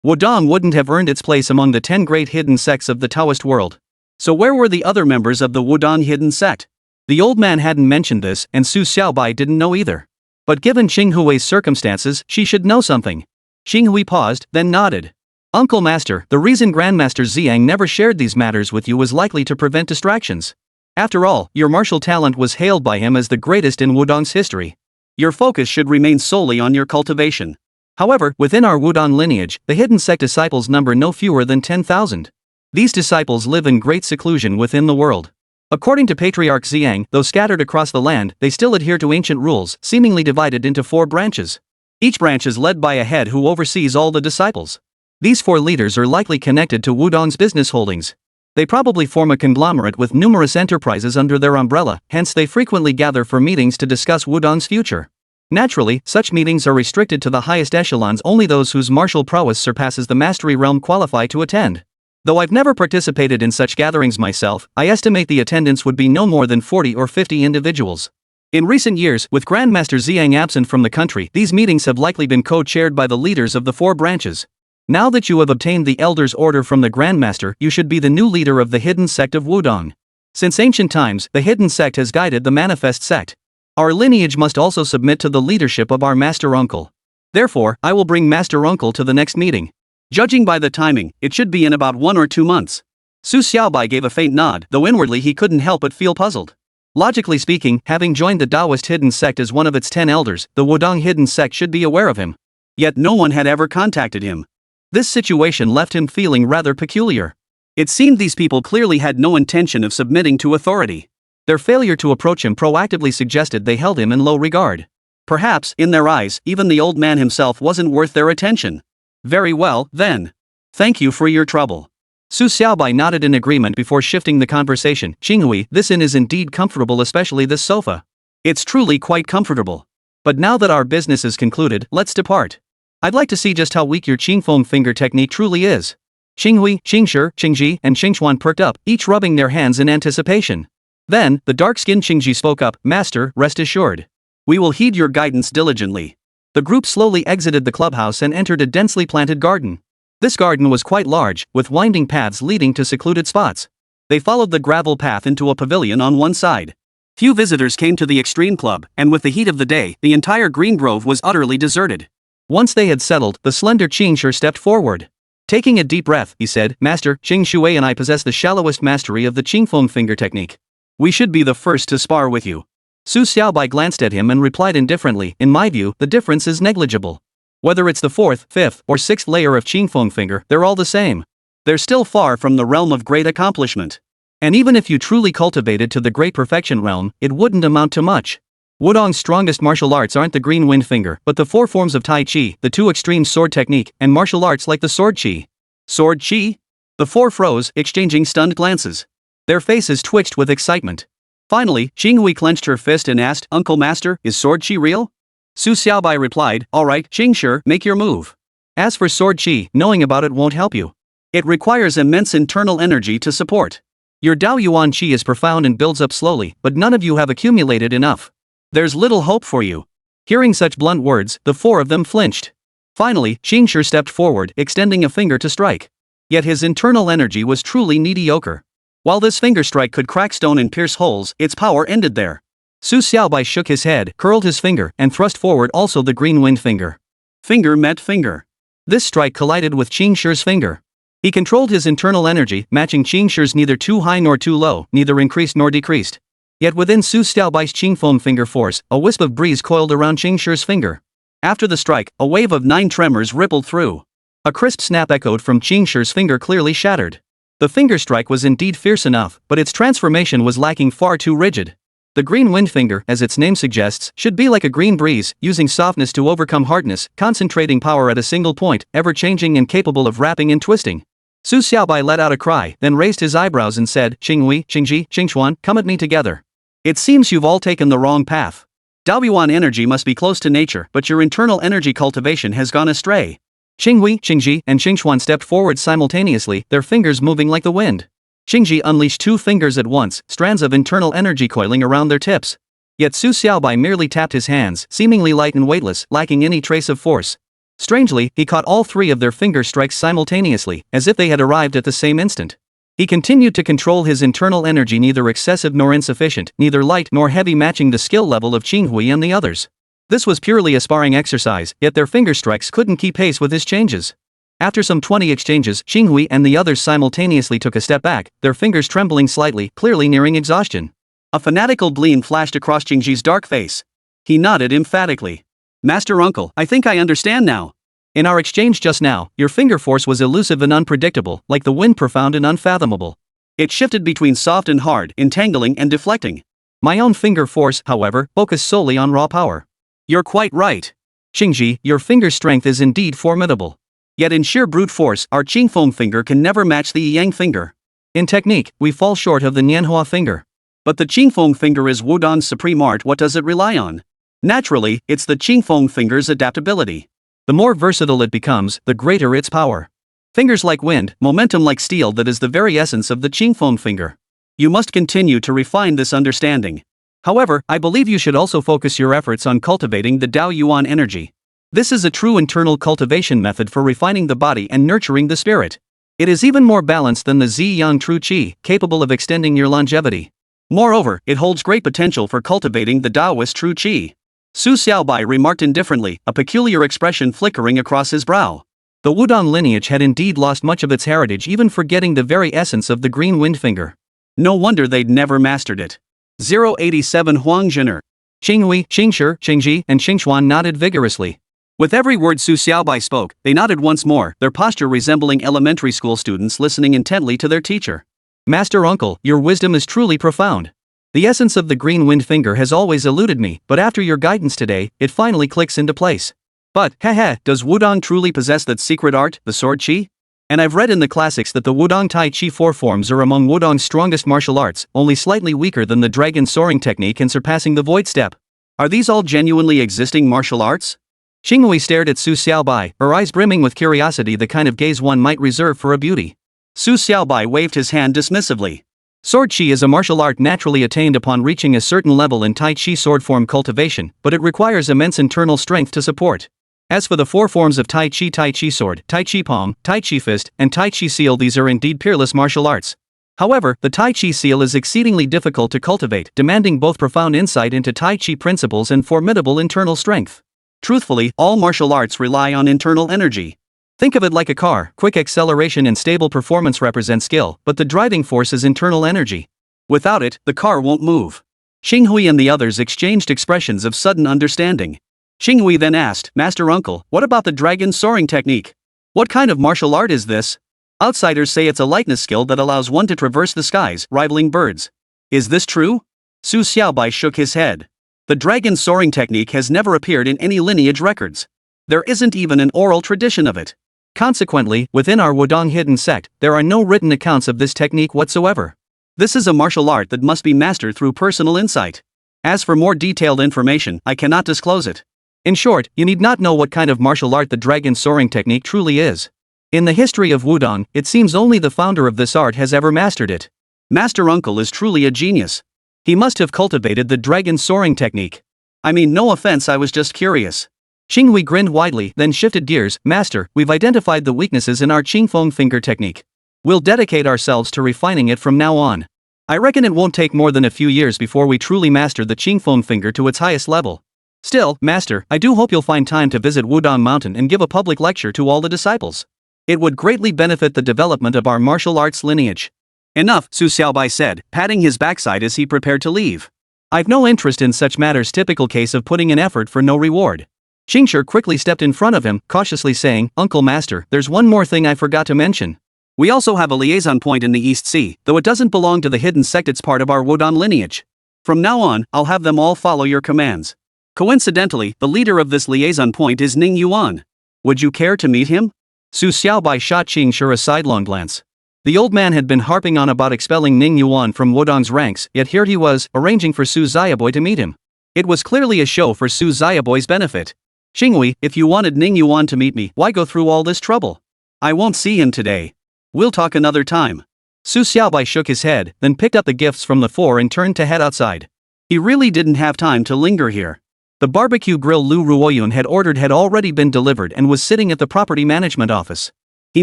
Wudong wouldn't have earned its place among the 10 great hidden sects of the Taoist world. So where were the other members of the Wudong hidden sect? The old man hadn't mentioned this, and Su Xiaobai didn't know either. But given Qinghui's circumstances, she should know something. Qinghui paused, then nodded. "Uncle Master, the reason Grandmaster Ziyang never shared these matters with you was likely to prevent distractions. After all, your martial talent was hailed by him as the greatest in Wudong's history. Your focus should remain solely on your cultivation. However, within our Wudong lineage, the hidden sect disciples number no fewer than 10,000. These disciples live in great seclusion within the world. According to Patriarch Ziyang, though scattered across the land, they still adhere to ancient rules, seemingly divided into 4 branches. Each branch is led by a head who oversees all the disciples. These 4 leaders are likely connected to Wudong's business holdings. They probably form a conglomerate with numerous enterprises under their umbrella, hence they frequently gather for meetings to discuss Wudong's future. Naturally, such meetings are restricted to the highest echelons. Only those whose martial prowess surpasses the mastery realm qualify to attend. Though I've never participated in such gatherings myself, I estimate the attendance would be no more than 40 or 50 individuals. In recent years, with Grandmaster Ziyang absent from the country, these meetings have likely been co-chaired by the leaders of the 4 branches. Now that you have obtained the Elder's Order from the Grandmaster, you should be the new leader of the Hidden Sect of Wudong. Since ancient times, the Hidden Sect has guided the Manifest Sect. Our lineage must also submit to the leadership of our Master Uncle. Therefore, I will bring Master Uncle to the next meeting. Judging by the timing, it should be in about 1 or 2 months. Su Xiaobai gave a faint nod, though inwardly he couldn't help but feel puzzled. Logically speaking, having joined the Taoist hidden sect as one of its 10 elders, the Wudong hidden sect should be aware of him. Yet no one had ever contacted him. This situation left him feeling rather peculiar. It seemed these people clearly had no intention of submitting to authority. Their failure to approach him proactively suggested they held him in low regard. Perhaps, in their eyes, even the old man himself wasn't worth their attention. Very well, then. Thank you for your trouble. Su Xiaobai nodded in agreement before shifting the conversation. Qinghui, this inn is indeed comfortable, especially this sofa. It's truly quite comfortable. But now that our business is concluded, let's depart. I'd like to see just how weak your Qingfeng finger technique truly is. Qinghui, Qingshi, Qingji, and Qingxuan perked up, each rubbing their hands in anticipation. Then, the dark-skinned Qingji spoke up, Master, rest assured. We will heed your guidance diligently. The group slowly exited the clubhouse and entered a densely planted garden. This garden was quite large, with winding paths leading to secluded spots. They followed the gravel path into a pavilion on one side. Few visitors came to the extreme club, and with the heat of the day, the entire green grove was utterly deserted. Once they had settled, the slender Qingshi stepped forward. Taking a deep breath, he said, Master, Qing Shui and I possess the shallowest mastery of the Qingfeng finger technique. We should be the first to spar with you. Su Xiaobai glanced at him and replied indifferently, in my view, the difference is negligible. Whether it's the 4th, 5th, or 6th layer of Qingfeng finger, they're all the same. They're still far from the realm of great accomplishment. And even if you truly cultivated to the great perfection realm, it wouldn't amount to much. Wudong's strongest martial arts aren't the green wind finger, but the 4 forms of Tai Chi, the 2 extreme sword technique, and martial arts like the sword Qi. Sword Qi? The 4 froze, exchanging stunned glances. Their faces twitched with excitement. Finally, Qinghui clenched her fist and asked, Uncle Master, is sword Qi real? Su Xiaobai replied, alright, Qingshi, make your move. As for sword Qi, knowing about it won't help you. It requires immense internal energy to support. Your Dao Yuan Qi is profound and builds up slowly, but none of you have accumulated enough. There's little hope for you. Hearing such blunt words, the 4 of them flinched. Finally, Qingshi stepped forward, extending a finger to strike. Yet his internal energy was truly mediocre. While this finger strike could crack stone and pierce holes, its power ended there. Su Xiaobai shook his head, curled his finger, and thrust forward also the green wind finger. Finger met finger. This strike collided with Qingshi's finger. He controlled his internal energy, matching Qingshi's neither too high nor too low, neither increased nor decreased. Yet within Su Xiaobai's Qingfeng finger force, a wisp of breeze coiled around Qingshi's finger. After the strike, a wave of 9 tremors rippled through. A crisp snap echoed from Qingshi's finger, clearly shattered. The finger strike was indeed fierce enough, but its transformation was lacking, far too rigid. The green wind finger, as its name suggests, should be like a green breeze, using softness to overcome hardness, concentrating power at a single point, ever-changing and capable of wrapping and twisting. Su Xiaobai let out a cry, then raised his eyebrows and said, Qinghui, Qingji, Qingxuan, come at me together. It seems you've all taken the wrong path. Daoyuan energy must be close to nature, but your internal energy cultivation has gone astray. Qinghui, Qingji, and Qingxuan stepped forward simultaneously, their fingers moving like the wind. Qingji unleashed 2 fingers at once, strands of internal energy coiling around their tips. Yet Su Xiaobai merely tapped his hands, seemingly light and weightless, lacking any trace of force. Strangely, he caught all 3 of their finger strikes simultaneously, as if they had arrived at the same instant. He continued to control his internal energy, neither excessive nor insufficient, neither light nor heavy, matching the skill level of Qinghui and the others. This was purely a sparring exercise, yet their finger strikes couldn't keep pace with his changes. After some 20 exchanges, Qinghui and the others simultaneously took a step back, their fingers trembling slightly, clearly nearing exhaustion. A fanatical gleam flashed across Qingji's dark face. He nodded emphatically. Master Uncle, I think I understand now. In our exchange just now, your finger force was elusive and unpredictable, like the wind, profound and unfathomable. It shifted between soft and hard, entangling and deflecting. My own finger force, however, focused solely on raw power. You're quite right. Qingji, your finger strength is indeed formidable. Yet in sheer brute force, our Qingfeng finger can never match the Yang finger. In technique, we fall short of the Manhwa finger. But the Qingfeng finger is Wudong's supreme art. What does it rely on? Naturally, it's the Qingfeng finger's adaptability. The more versatile it becomes, the greater its power. Fingers like wind, momentum like steel, that is the very essence of the Qingfeng finger. You must continue to refine this understanding. However, I believe you should also focus your efforts on cultivating the Dao Yuan energy. This is a true internal cultivation method for refining the body and nurturing the spirit. It is even more balanced than the Ziyang True Qi, capable of extending your longevity. Moreover, it holds great potential for cultivating the Taoist True Qi. Su Xiaobai remarked indifferently, a peculiar expression flickering across his brow. The Wudong lineage had indeed lost much of its heritage, even forgetting the very essence of the green wind finger. No wonder they'd never mastered it. 087 Huangzhener. Xinghui, Xingshi, Xingji, and Xingxuan nodded vigorously. With every word Su Xiaobai spoke, they nodded once more, their posture resembling elementary school students listening intently to their teacher. Master Uncle, your wisdom is truly profound. The essence of the green wind finger has always eluded me, but after your guidance today, it finally clicks into place. But, does Wudong truly possess that secret art, the sword Qi? And I've read in the classics that the Wudong Tai Chi 4 forms are among Wudong's strongest martial arts, only slightly weaker than the dragon soaring technique and surpassing the void step. Are these all genuinely existing martial arts? Xinghui stared at Su Xiaobai, her eyes brimming with curiosity, the kind of gaze one might reserve for a beauty. Su Xiaobai waved his hand dismissively. Sword Qi is a martial art naturally attained upon reaching a certain level in Tai Chi sword form cultivation, but it requires immense internal strength to support. As for the 4 forms of Tai Chi sword, Tai Chi palm, Tai Chi fist, and Tai Chi seal, these are indeed peerless martial arts. However, the Tai Chi seal is exceedingly difficult to cultivate, demanding both profound insight into Tai Chi principles and formidable internal strength. Truthfully, all martial arts rely on internal energy. Think of it like a car, quick acceleration and stable performance represent skill, but the driving force is internal energy. Without it, the car won't move. Xinghui and the others exchanged expressions of sudden understanding. Xinghui then asked, Master Uncle, what about the dragon soaring technique? What kind of martial art is this? Outsiders say it's a lightness skill that allows one to traverse the skies, rivaling birds. Is this true? Su Xiaobai shook his head. The dragon soaring technique has never appeared in any lineage records. There isn't even an oral tradition of it. Consequently, within our Wudong hidden sect, there are no written accounts of this technique whatsoever. This is a martial art that must be mastered through personal insight. As for more detailed information, I cannot disclose it. In short, you need not know what kind of martial art the dragon soaring technique truly is. In the history of Wudong, it seems only the founder of this art has ever mastered it. Master Uncle is truly a genius. He must have cultivated the dragon soaring technique. I mean, no offense, I was just curious. Xinghui grinned widely, then shifted gears. Master, we've identified the weaknesses in our Qingfeng finger technique. We'll dedicate ourselves to refining it from now on. I reckon it won't take more than a few years before we truly master the Qingfeng finger to its highest level. Still, Master, I do hope you'll find time to visit Wudong Mountain and give a public lecture to all the disciples. It would greatly benefit the development of our martial arts lineage. Enough, Su Xiaobai said, patting his backside as he prepared to leave. I've no interest in such matters, typical case of putting in effort for no reward. Xingshi quickly stepped in front of him, cautiously saying, Uncle Master, there's one more thing I forgot to mention. We also have a liaison point in the East Sea, though it doesn't belong to the hidden sect, it's part of our Wudong lineage. From now on, I'll have them all follow your commands. Coincidentally, the leader of this liaison point is Ning Yuan. Would you care to meet him? Su Xiaobai shot Xingshi a sidelong glance. The old man had been harping on about expelling Ning Yuan from Wudong's ranks, yet here he was, arranging for Su Xiaobai to meet him. It was clearly a show for Su Xiaobai's benefit. Xinghui, if you wanted Ning Yuan to meet me, why go through all this trouble? I won't see him today. We'll talk another time. Su Xiaobai shook his head, then picked up the gifts from the floor and turned to head outside. He really didn't have time to linger here. The barbecue grill Lu Ruoyun had ordered had already been delivered and was sitting at the property management office. He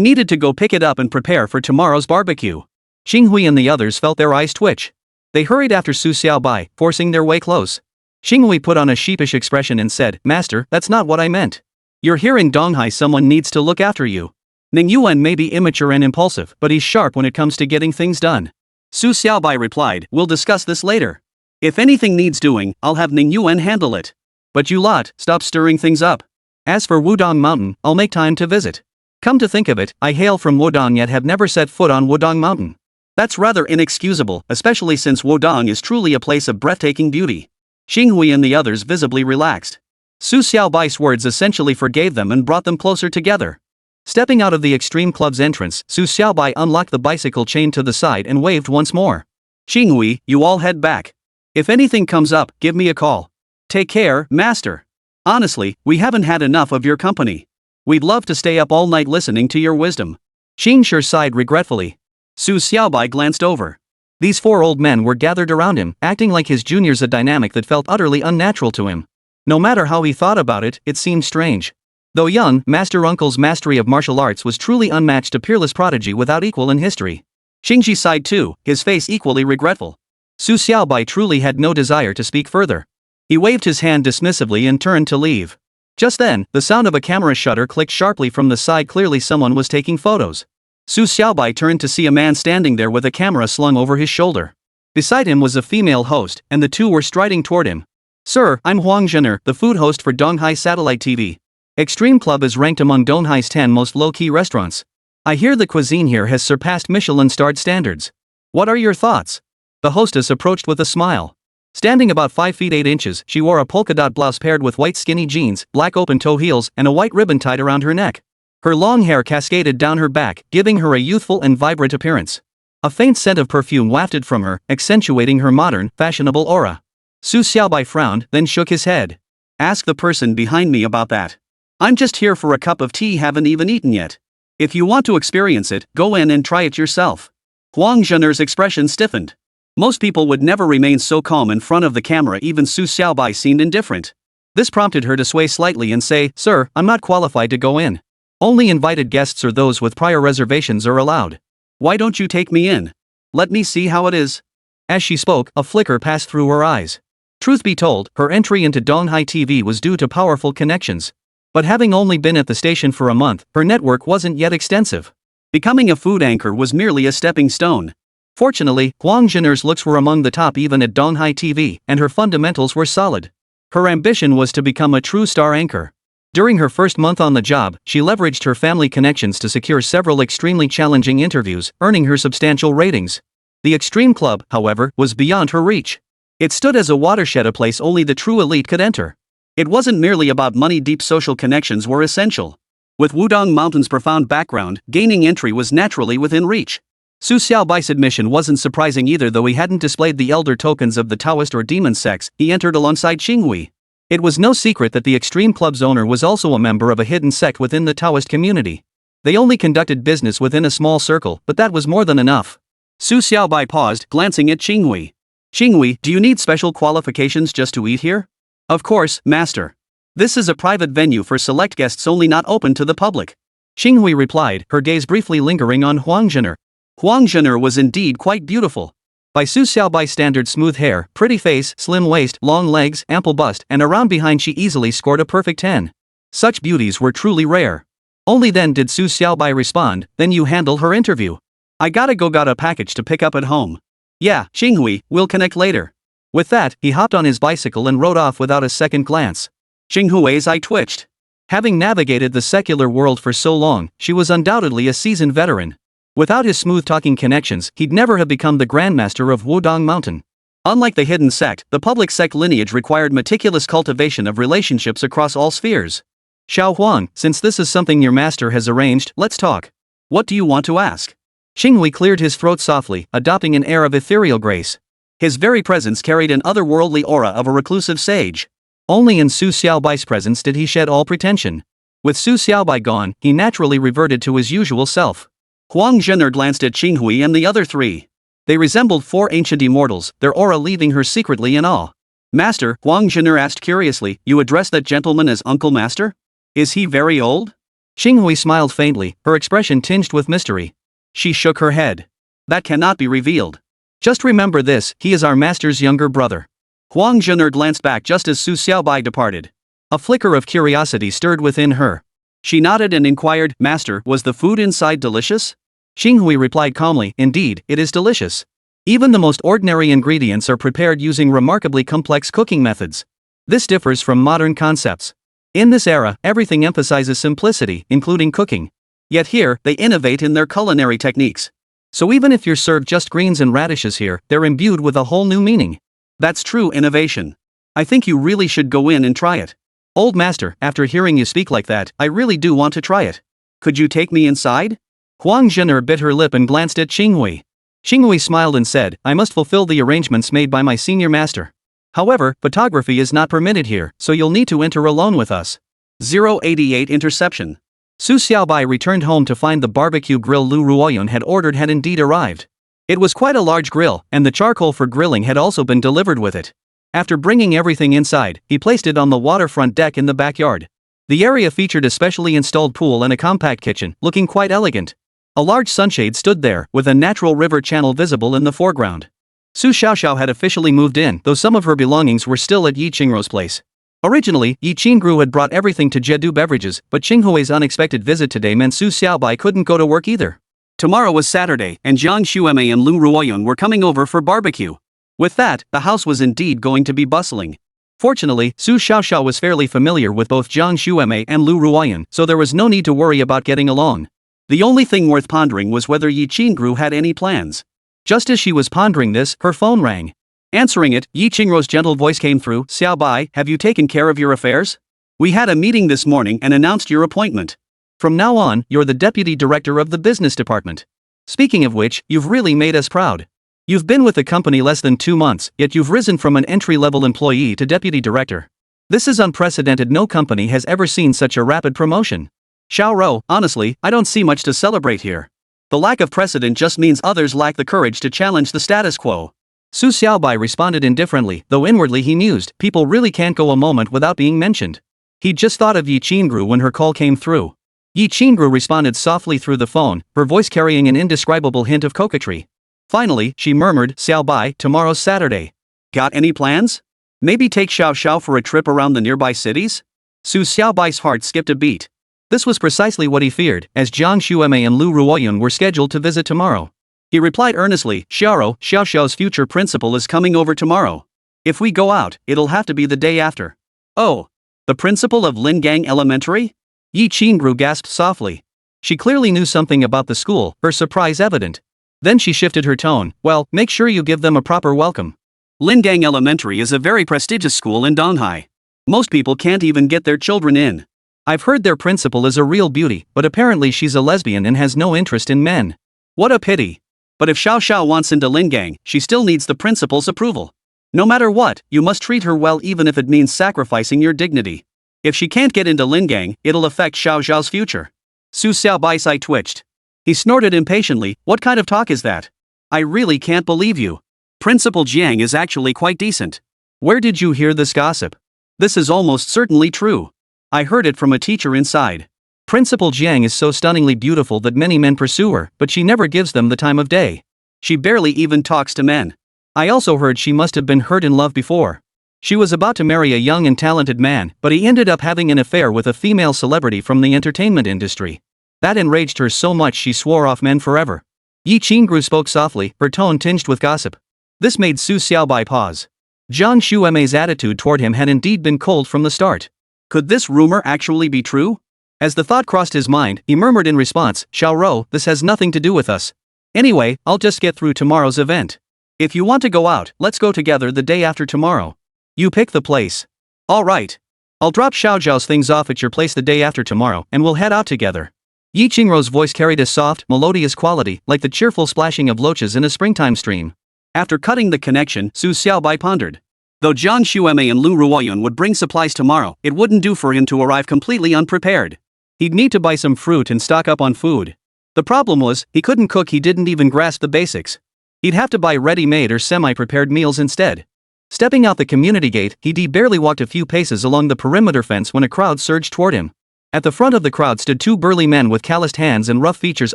needed to go pick it up and prepare for tomorrow's barbecue. Xinghui and the others felt their eyes twitch. They hurried after Su Xiaobai, forcing their way close. Xinghui put on a sheepish expression and said, Master, that's not what I meant. You're here in Donghai, someone needs to look after you. Ning Yuan may be immature and impulsive, but he's sharp when it comes to getting things done. Su Xiaobai replied, we'll discuss this later. If anything needs doing, I'll have Ning Yuan handle it. But you lot, stop stirring things up. As for Wudong Mountain, I'll make time to visit. Come to think of it, I hail from Wudong yet have never set foot on Wudong Mountain. That's rather inexcusable, especially since Wudong is truly a place of breathtaking beauty. Xinghui and the others visibly relaxed. Su Xiaobai's words essentially forgave them and brought them closer together. Stepping out of the Extreme Club's entrance, Su Xiaobai unlocked the bicycle chain to the side and waved once more. Xinghui, you all head back. If anything comes up, give me a call. Take care, Master. Honestly, we haven't had enough of your company. We'd love to stay up all night listening to your wisdom. Xingshi sighed regretfully. Su Xiaobai glanced over. These 4 old men were gathered around him, acting like his juniors, a dynamic that felt utterly unnatural to him. No matter how he thought about it, it seemed strange. Though young, Master Uncle's mastery of martial arts was truly unmatched, a peerless prodigy without equal in history. Xingshi sighed too, his face equally regretful. Su Xiaobai truly had no desire to speak further. He waved his hand dismissively and turned to leave. Just then, the sound of a camera shutter clicked sharply from the side. Clearly someone was taking photos. Su Xiaobai turned to see a man standing there with a camera slung over his shoulder. Beside him was a female host, and the two were striding toward him. Sir, I'm Huang Zhener, the food host for Donghai Satellite TV. Extreme Club is ranked among Donghai's 10 most low-key restaurants. I hear the cuisine here has surpassed Michelin-starred standards. What are your thoughts? The hostess approached with a smile. Standing about 5 feet 8 inches, she wore a polka-dot blouse paired with white skinny jeans, black open-toe heels, and a white ribbon tied around her neck. Her long hair cascaded down her back, giving her a youthful and vibrant appearance. A faint scent of perfume wafted from her, accentuating her modern, fashionable aura. Su Xiaobai frowned, then shook his head. Ask the person behind me about that. I'm just here for a cup of tea, haven't even eaten yet. If you want to experience it, go in and try it yourself. Huang Zhener's expression stiffened. Most people would never remain so calm in front of the camera. Even Su Xiaobai seemed indifferent. This prompted her to sway slightly and say, Sir, I'm not qualified to go in. Only invited guests or those with prior reservations are allowed. Why don't you take me in? Let me see how it is. As she spoke, a flicker passed through her eyes. Truth be told, her entry into Donghai TV was due to powerful connections. But having only been at the station for a month, her network wasn't yet extensive. Becoming a food anchor was merely a stepping stone. Fortunately, Huang Zhener's looks were among the top even at Donghai TV, and her fundamentals were solid. Her ambition was to become a true star anchor. During her first month on the job, she leveraged her family connections to secure several extremely challenging interviews, earning her substantial ratings. The Extreme Club, however, was beyond her reach. It stood as a watershed, a place only the true elite could enter. It wasn't merely about money. Deep social connections were essential. With Wudong Mountain's profound background, gaining entry was naturally within reach. Su Xiaobai's admission wasn't surprising either. Though he hadn't displayed the elder tokens of the Taoist or demon sects, he entered alongside Qinghui. It was no secret that the Extreme Club's owner was also a member of a hidden sect within the Taoist community. They only conducted business within a small circle, but that was more than enough. Su Xiaobai paused, glancing at Qinghui. Qinghui, do you need special qualifications just to eat here? Of course, master. This is a private venue for select guests only, not open to the public. Qinghui replied, her gaze briefly lingering on Huang Zhener. Huang Zhener was indeed quite beautiful. By Su Xiaobai's standard, smooth hair, pretty face, slim waist, long legs, ample bust, and around behind, she easily scored a perfect 10. Such beauties were truly rare. Only then did Su Xiaobai respond, then you handle her interview. I got a package to pick up at home. Yeah, Qinghui, we'll connect later. With that, he hopped on his bicycle and rode off without a second glance. Qinghui's eye twitched. Having navigated the secular world for so long, she was undoubtedly a seasoned veteran. Without his smooth-talking connections, he'd never have become the Grandmaster of Wudong Mountain. Unlike the hidden sect, the public sect lineage required meticulous cultivation of relationships across all spheres. Xiao Huang, since this is something your master has arranged, let's talk. What do you want to ask? Qinghui cleared his throat softly, adopting an air of ethereal grace. His very presence carried an otherworldly aura of a reclusive sage. Only in Su Xiaobai's presence did he shed all pretension. With Su Xiaobai gone, he naturally reverted to his usual self. Huang Zhener glanced at Qinghui and the other three. They resembled four ancient immortals, their aura leaving her secretly in awe. Master, Huang Zhener asked curiously, you address that gentleman as Uncle Master? Is he very old? Qinghui smiled faintly, her expression tinged with mystery. She shook her head. That cannot be revealed. Just remember this, he is our master's younger brother. Huang Zhener glanced back just as Su Xiaobai departed. A flicker of curiosity stirred within her. She nodded and inquired, Master, was the food inside delicious? Qinghui replied calmly, indeed, it is delicious. Even the most ordinary ingredients are prepared using remarkably complex cooking methods. This differs from modern concepts. In this era, everything emphasizes simplicity, including cooking. Yet here, they innovate in their culinary techniques. So even if you're served just greens and radishes here, they're imbued with a whole new meaning. That's true innovation. I think you really should go in and try it. Old master, after hearing you speak like that, I really do want to try it. Could you take me inside? Huang Zhener bit her lip and glanced at Qinghui. Qinghui smiled and said, I must fulfill the arrangements made by my senior master. However, photography is not permitted here, so you'll need to enter alone with us. 088 Interception. Su Xiaobai returned home to find the barbecue grill Lu Ruoyun had ordered had indeed arrived. It was quite a large grill, and the charcoal for grilling had also been delivered with it. After bringing everything inside, he placed it on the waterfront deck in the backyard. The area featured a specially installed pool and a compact kitchen, looking quite elegant. A large sunshade stood there, with a natural river channel visible in the foreground. Su Xiaoxiao had officially moved in, though some of her belongings were still at Yi Qingrou's place. Originally, Yi Qingru had brought everything to Jedu Beverages, but Qinghui's unexpected visit today meant Su Xiaobai couldn't go to work either. Tomorrow was Saturday, and Jiang Xuemei and Lu Ruoyun were coming over for barbecue. With that, the house was indeed going to be bustling. Fortunately, Su Xiaoxiao was fairly familiar with both Jiang Xuemei and Lu Ruoyun, so there was no need to worry about getting along. The only thing worth pondering was whether Yi Qingru had any plans. Just as she was pondering this, her phone rang. Answering it, Yi Qingru's gentle voice came through. "Xiaobai, have you taken care of your affairs? We had a meeting this morning and announced your appointment. From now on, you're the deputy director of the business department. Speaking of which, you've really made us proud. You've been with the company less than 2 months, yet you've risen from an entry-level employee to deputy director. This is unprecedented. No company has ever seen such a rapid promotion. Xiao Rou, honestly, I don't see much to celebrate here. The lack of precedent just means others lack the courage to challenge the status quo." Su Xiaobai responded indifferently, though inwardly he mused, people really can't go a moment without being mentioned. He'd just thought of Yi Qingru when her call came through. Yi Qingru responded softly through the phone, her voice carrying an indescribable hint of coquetry. Finally, she murmured, "Xiaobai, tomorrow's Saturday. Got any plans? Maybe take Xiao Xiao for a trip around the nearby cities?" Su Xiaobai's heart skipped a beat. This was precisely what he feared, as Jiang Xuemei and Lu Ruoyun were scheduled to visit tomorrow. He replied earnestly, "Xiao Xiao's future principal is coming over tomorrow. If we go out, it'll have to be the day after." "Oh, the principal of Lingang Elementary?" Yi Qingru gasped softly. She clearly knew something about the school, her surprise evident. Then she shifted her tone. "Well, make sure you give them a proper welcome. Lingang Elementary is a very prestigious school in Donghai. Most people can't even get their children in. I've heard their principal is a real beauty, but apparently she's a lesbian and has no interest in men. What a pity. But if Xiao Xiao wants into Lingang, she still needs the principal's approval. No matter what, you must treat her well even if it means sacrificing your dignity. If she can't get into Lingang, it'll affect Xiao Xiao's future." Su Xiaobai's eye twitched. He snorted impatiently, "What kind of talk is that? I really can't believe you. Principal Jiang is actually quite decent. Where did you hear this gossip? This is almost certainly true. I heard it from a teacher inside. Principal Jiang is so stunningly beautiful that many men pursue her, but she never gives them the time of day. She barely even talks to men. I also heard she must have been hurt in love before. She was about to marry a young and talented man, but he ended up having an affair with a female celebrity from the entertainment industry. That enraged her so much she swore off men forever." Yi Qingru spoke softly, her tone tinged with gossip. This made Su Xiaobai pause. Jiang Xuemei's attitude toward him had indeed been cold from the start. Could this rumor actually be true? As the thought crossed his mind, he murmured in response, "Xiao Rou, this has nothing to do with us. Anyway, I'll just get through tomorrow's event. If you want to go out, let's go together the day after tomorrow. You pick the place." "All right. I'll drop Xiao Zhao's things off at your place the day after tomorrow, and we'll head out together." Yi Qingru's voice carried a soft, melodious quality, like the cheerful splashing of loaches in a springtime stream. After cutting the connection, Su Xiaobai pondered. Though Jiang Xuemei and Lu Ruoyun would bring supplies tomorrow, it wouldn't do for him to arrive completely unprepared. He'd need to buy some fruit and stock up on food. The problem was, he couldn't cook. He didn't even grasp the basics. He'd have to buy ready-made or semi-prepared meals instead. Stepping out the community gate, he barely walked a few paces along the perimeter fence when a crowd surged toward him. At the front of the crowd stood 2 burly men with calloused hands and rough features,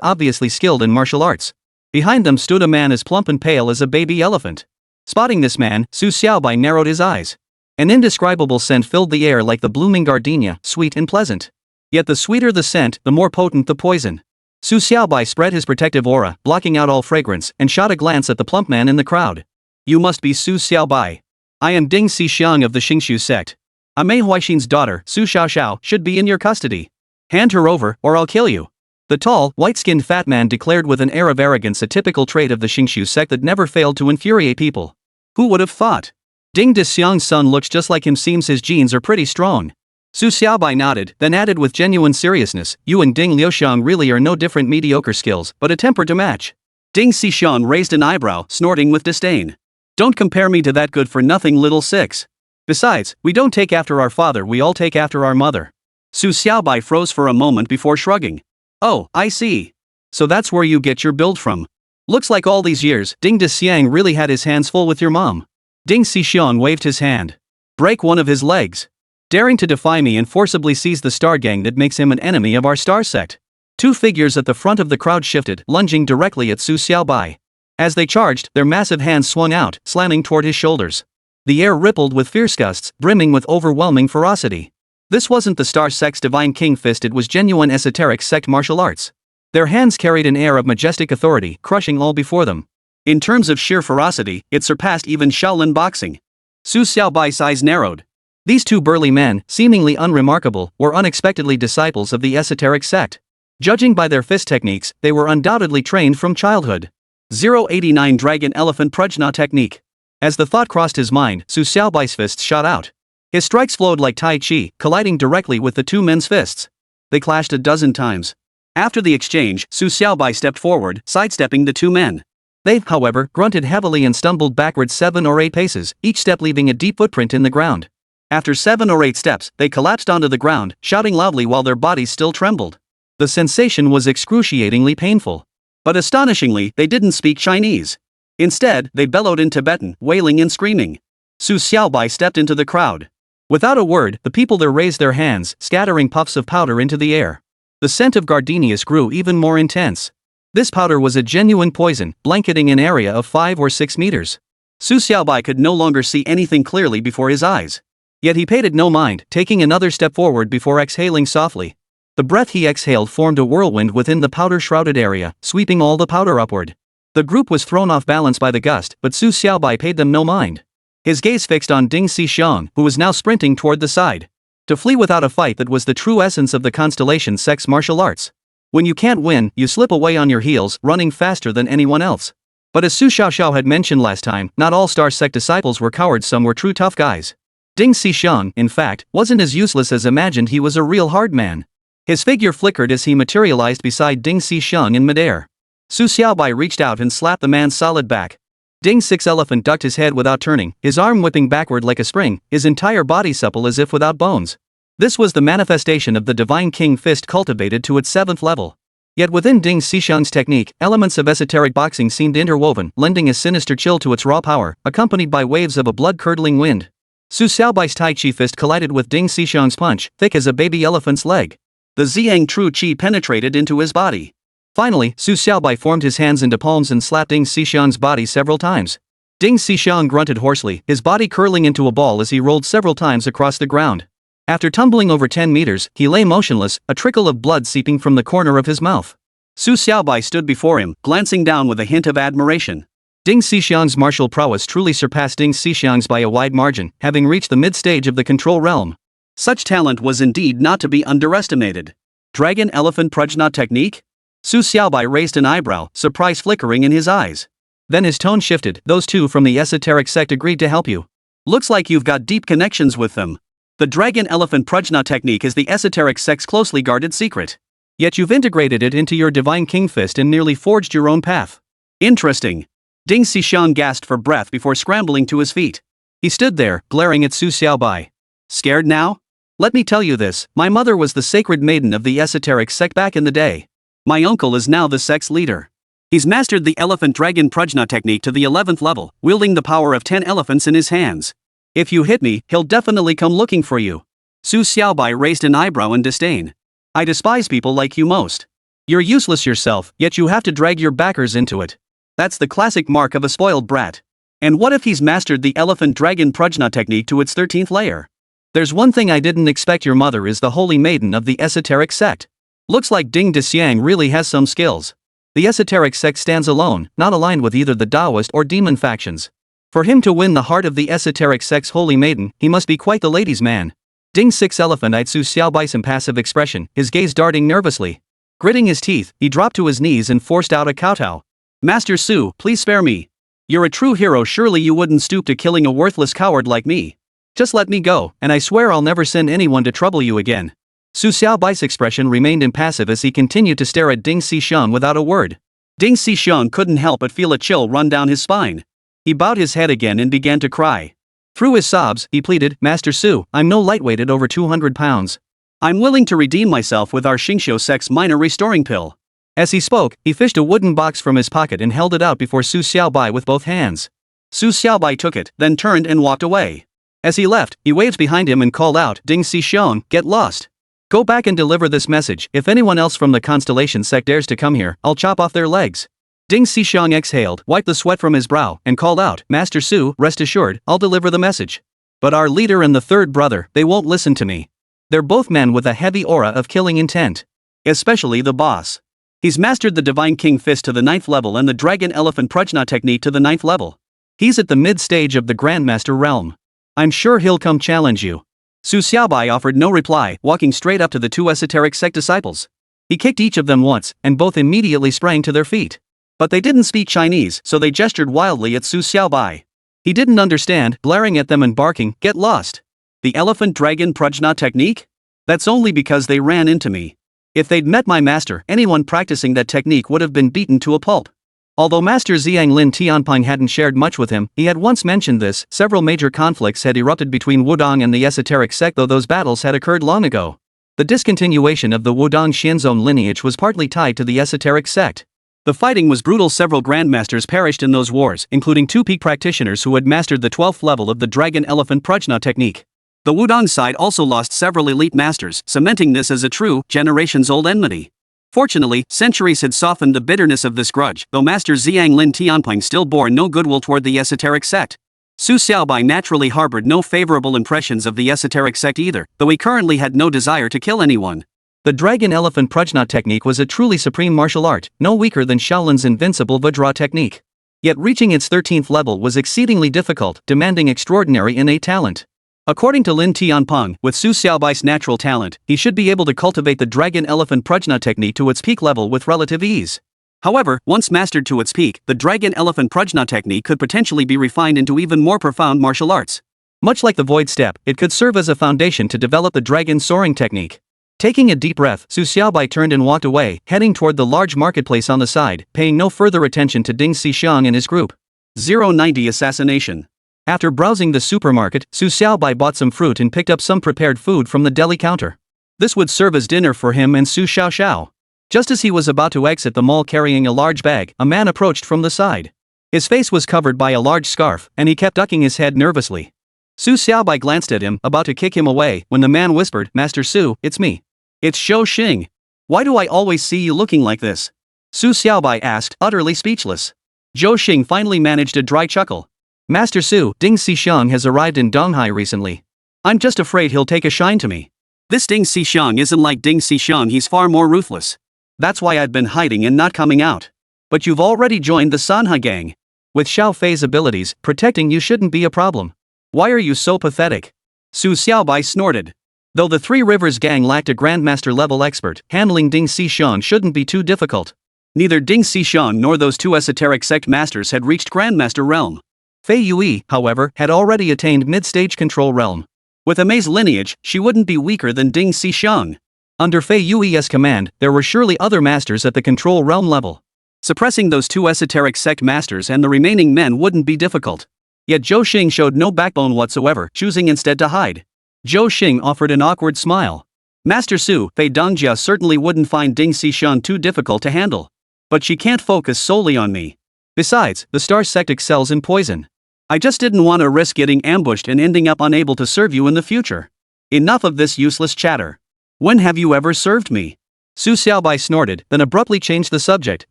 obviously skilled in martial arts. Behind them stood a man as plump and pale as a baby elephant. Spotting this man, Su Xiaobai narrowed his eyes. An indescribable scent filled the air like the blooming gardenia, sweet and pleasant. Yet the sweeter the scent, the more potent the poison. Su Xiaobai spread his protective aura, blocking out all fragrance, and shot a glance at the plump man in the crowd. "You must be Su Xiaobai. I am Ding Xixiang of the Xingxiu sect. Emei Huixin's daughter, Su Xiaoxiao, should be in your custody. Hand her over, or I'll kill you." The tall, white-skinned fat man declared with an air of arrogance, a typical trait of the Xingxiu sect that never failed to infuriate people. Who would have thought? Ding Xiang's son looks just like him. Seems his genes are pretty strong. Su Xiaobai nodded, then added with genuine seriousness, "You and Ding Liuxiang really are no different. Mediocre skills, but a temper to match." Ding Xixiang raised an eyebrow, snorting with disdain. "Don't compare me to that good-for-nothing little six. Besides, we don't take after our father, we all take after our mother." Su Xiaobai froze for a moment before shrugging. "Oh, I see. So that's where you get your build from. Looks like all these years, Ding Xiang really had his hands full with your mom." Ding Xixiang waved his hand. "Break one of his legs. Daring to defy me and forcibly seize the star gang that makes him an enemy of our star sect." 2 figures at the front of the crowd shifted, lunging directly at Su Xiaobai. As they charged, their massive hands swung out, slamming toward his shoulders. The air rippled with fierce gusts, brimming with overwhelming ferocity. This wasn't the Star Sect's divine king fist, it was genuine esoteric sect martial arts. Their hands carried an air of majestic authority, crushing all before them. In terms of sheer ferocity, it surpassed even Shaolin boxing. Su Xiaobai's eyes narrowed. These two burly men, seemingly unremarkable, were unexpectedly disciples of the esoteric sect. Judging by their fist techniques, they were undoubtedly trained from childhood. 089 Dragon Elephant Prajna Technique. As the thought crossed his mind, Su Xiaobai's fists shot out. His strikes flowed like Tai Chi, colliding directly with the two men's fists. They clashed a dozen times. After the exchange, Su Xiaobai stepped forward, sidestepping the two men. They, however, grunted heavily and stumbled backwards 7 or 8 paces, each step leaving a deep footprint in the ground. After 7 or 8 steps, they collapsed onto the ground, shouting loudly while their bodies still trembled. The sensation was excruciatingly painful. But astonishingly, they didn't speak Chinese. Instead, they bellowed in Tibetan, wailing and screaming. Su Xiaobai stepped into the crowd. Without a word, the people there raised their hands, scattering puffs of powder into the air. The scent of gardenias grew even more intense. This powder was a genuine poison, blanketing an area of 5 or 6 meters. Su Xiaobai could no longer see anything clearly before his eyes. Yet he paid it no mind, taking another step forward before exhaling softly. The breath he exhaled formed a whirlwind within the powder-shrouded area, sweeping all the powder upward. The group was thrown off balance by the gust, but Su Xiaobai paid them no mind. His gaze fixed on Ding Xixiang, who was now sprinting toward the side. To flee without a fight, that was the true essence of the Constellation Sect's martial arts. When you can't win, you slip away on your heels, running faster than anyone else. But as Su Xiaoxiao had mentioned last time, not all Star Sect disciples were cowards, some were true tough guys. Ding Xixiang, in fact, wasn't as useless as imagined. He was a real hard man. His figure flickered as he materialized beside Ding Xixiang in midair. Su Xiaobai reached out and slapped the man's solid back. Ding Six Elephant ducked his head without turning, his arm whipping backward like a spring, his entire body supple as if without bones. This was the manifestation of the Divine King Fist cultivated to its 7th level. Yet within Ding Xixiang's technique, elements of esoteric boxing seemed interwoven, lending a sinister chill to its raw power, accompanied by waves of a blood-curdling wind. Su Xiaobai's Tai Chi fist collided with Ding Xixiang's punch, thick as a baby elephant's leg. The Ziyang True Qi penetrated into his body. Finally, Su Xiaobai formed his hands into palms and slapped Ding Xixiang's body several times. Ding Xixiang grunted hoarsely, his body curling into a ball as he rolled several times across the ground. After tumbling over 10 meters, he lay motionless, a trickle of blood seeping from the corner of his mouth. Su Xiaobai stood before him, glancing down with a hint of admiration. Ding Xixiang's martial prowess truly surpassed Ding Xixiang's by a wide margin, having reached the mid-stage of the control realm. Such talent was indeed not to be underestimated. Dragon Elephant Prajna Technique? Su Xiaobai raised an eyebrow, surprise flickering in his eyes. Then his tone shifted. Those two from the esoteric sect agreed to help you. Looks like you've got deep connections with them. The Dragon Elephant Prajna Technique is the esoteric sect's closely guarded secret. Yet you've integrated it into your Divine King Fist and nearly forged your own path. Interesting. Ding Xixiang gasped for breath before scrambling to his feet. He stood there, glaring at Su Xiaobai. Scared now? Let me tell you this, my mother was the sacred maiden of the esoteric sect back in the day. My uncle is now the sect's leader. He's mastered the Elephant Dragon Prajna technique to the 11th level, wielding the power of 10 elephants in his hands. If you hit me, he'll definitely come looking for you. Su Xiaobai raised an eyebrow in disdain. I despise people like you most. You're useless yourself, yet you have to drag your backers into it. That's the classic mark of a spoiled brat. And what if he's mastered the Elephant Dragon Prajna technique to its 13th layer? There's one thing I didn't expect. Your mother is the holy maiden of the esoteric sect. Looks like Ding Xixiang really has some skills. The esoteric sect stands alone, not aligned with either the Taoist or demon factions. For him to win the heart of the esoteric sect's holy maiden, he must be quite the ladies' man. Ding Six Elephant eyed Su Xiaobai's impassive expression, his gaze darting nervously. Gritting his teeth, he dropped to his knees and forced out a kowtow. Master Su, please spare me. You're a true hero, surely you wouldn't stoop to killing a worthless coward like me. Just let me go, and I swear I'll never send anyone to trouble you again. Su Xiaobai's expression remained impassive as he continued to stare at Ding Xixiang without a word. Ding Xixiang couldn't help but feel a chill run down his spine. He bowed his head again and began to cry. Through his sobs, he pleaded, Master Su, I'm no lightweight at over 200 pounds. I'm willing to redeem myself with our Xingqiu sect's minor restoring pill. As he spoke, he fished a wooden box from his pocket and held it out before Su Xiaobai with both hands. Su Xiaobai took it, then turned and walked away. As he left, he waved behind him and called out, Ding Xixiang, get lost. Go back and deliver this message. If anyone else from the Constellation sect dares to come here, I'll chop off their legs. Ding Xixiang exhaled, wiped the sweat from his brow, and called out, Master Su, rest assured, I'll deliver the message. But our leader and the third brother, they won't listen to me. They're both men with a heavy aura of killing intent. Especially the boss. He's mastered the Divine King Fist to the 9th level and the Dragon Elephant Prajna technique to the 9th level. He's at the mid-stage of the Grandmaster realm. I'm sure he'll come challenge you. Su Xiaobai offered no reply, walking straight up to the 2 esoteric sect disciples. He kicked each of them once, and both immediately sprang to their feet. But they didn't speak Chinese, so they gestured wildly at Su Xiaobai. He didn't understand, glaring at them and barking, get lost. The Elephant Dragon Prajna technique? That's only because they ran into me. If they'd met my master, anyone practicing that technique would have been beaten to a pulp. Although Master Ziyang Lin Tianping hadn't shared much with him, he had once mentioned this. Several major conflicts had erupted between Wudong and the esoteric sect, though those battles had occurred long ago. The discontinuation of the Wudong Xianzong lineage was partly tied to the esoteric sect. The fighting was brutal. Several grandmasters perished in those wars, including 2 peak practitioners who had mastered the 12th level of the Dragon Elephant Prajna technique. The Wudong side also lost several elite masters, cementing this as a true, generations-old enmity. Fortunately, centuries had softened the bitterness of this grudge, though Master Ziyang Lin Tianping still bore no goodwill toward the esoteric sect. Su Xiaobai naturally harbored no favorable impressions of the esoteric sect either, though he currently had no desire to kill anyone. The Dragon Elephant Prajna technique was a truly supreme martial art, no weaker than Shaolin's invincible Vajra technique. Yet reaching its 13th level was exceedingly difficult, demanding extraordinary innate talent. According to Lin Tianping, with Su Xiaobai's natural talent, he should be able to cultivate the Dragon Elephant Prajna technique to its peak level with relative ease. However, once mastered to its peak, the Dragon Elephant Prajna technique could potentially be refined into even more profound martial arts. Much like the Void Step, it could serve as a foundation to develop the Dragon Soaring technique. Taking a deep breath, Su Xiaobai turned and walked away, heading toward the large marketplace on the side, paying no further attention to Ding Xixiang and his group. 090 Assassination. After browsing the supermarket, Su Xiaobai bought some fruit and picked up some prepared food from the deli counter. This would serve as dinner for him and Su Xiaoxiao. Just as he was about to exit the mall carrying a large bag, a man approached from the side. His face was covered by a large scarf, and he kept ducking his head nervously. Su Xiaobai glanced at him, about to kick him away, when the man whispered, Master Su, it's me. It's Huixin. Why do I always see you looking like this? Su Xiaobai asked, utterly speechless. Huixin finally managed a dry chuckle. Master Su, Ding Xixiang has arrived in Donghai recently. I'm just afraid he'll take a shine to me. This Ding Xixiang isn't like Ding Xixiang, he's far more ruthless. That's why I've been hiding and not coming out. But you've already joined the Sanhai gang. With Xiao Fei's abilities, protecting you shouldn't be a problem. Why are you so pathetic? Su Xiaobai snorted. Though the Three Rivers gang lacked a Grandmaster level expert, handling Ding Xixiang shouldn't be too difficult. Neither Ding Xixiang nor those 2 esoteric sect masters had reached Grandmaster realm. Fei Yui, however, had already attained mid-stage control realm. With Emei's lineage, she wouldn't be weaker than Ding Xixiang. Under Fei Yui's command, there were surely other masters at the control realm level. Suppressing those 2 esoteric sect masters and the remaining men wouldn't be difficult. Yet Huixin showed no backbone whatsoever, choosing instead to hide. Huixin offered an awkward smile. Master Su, Fei Dongjia certainly wouldn't find Ding Xixiang too difficult to handle. But she can't focus solely on me. Besides, the Star Sect excels in poison. I just didn't want to risk getting ambushed and ending up unable to serve you in the future. Enough of this useless chatter. When have you ever served me? Su Xiaobai snorted, then abruptly changed the subject.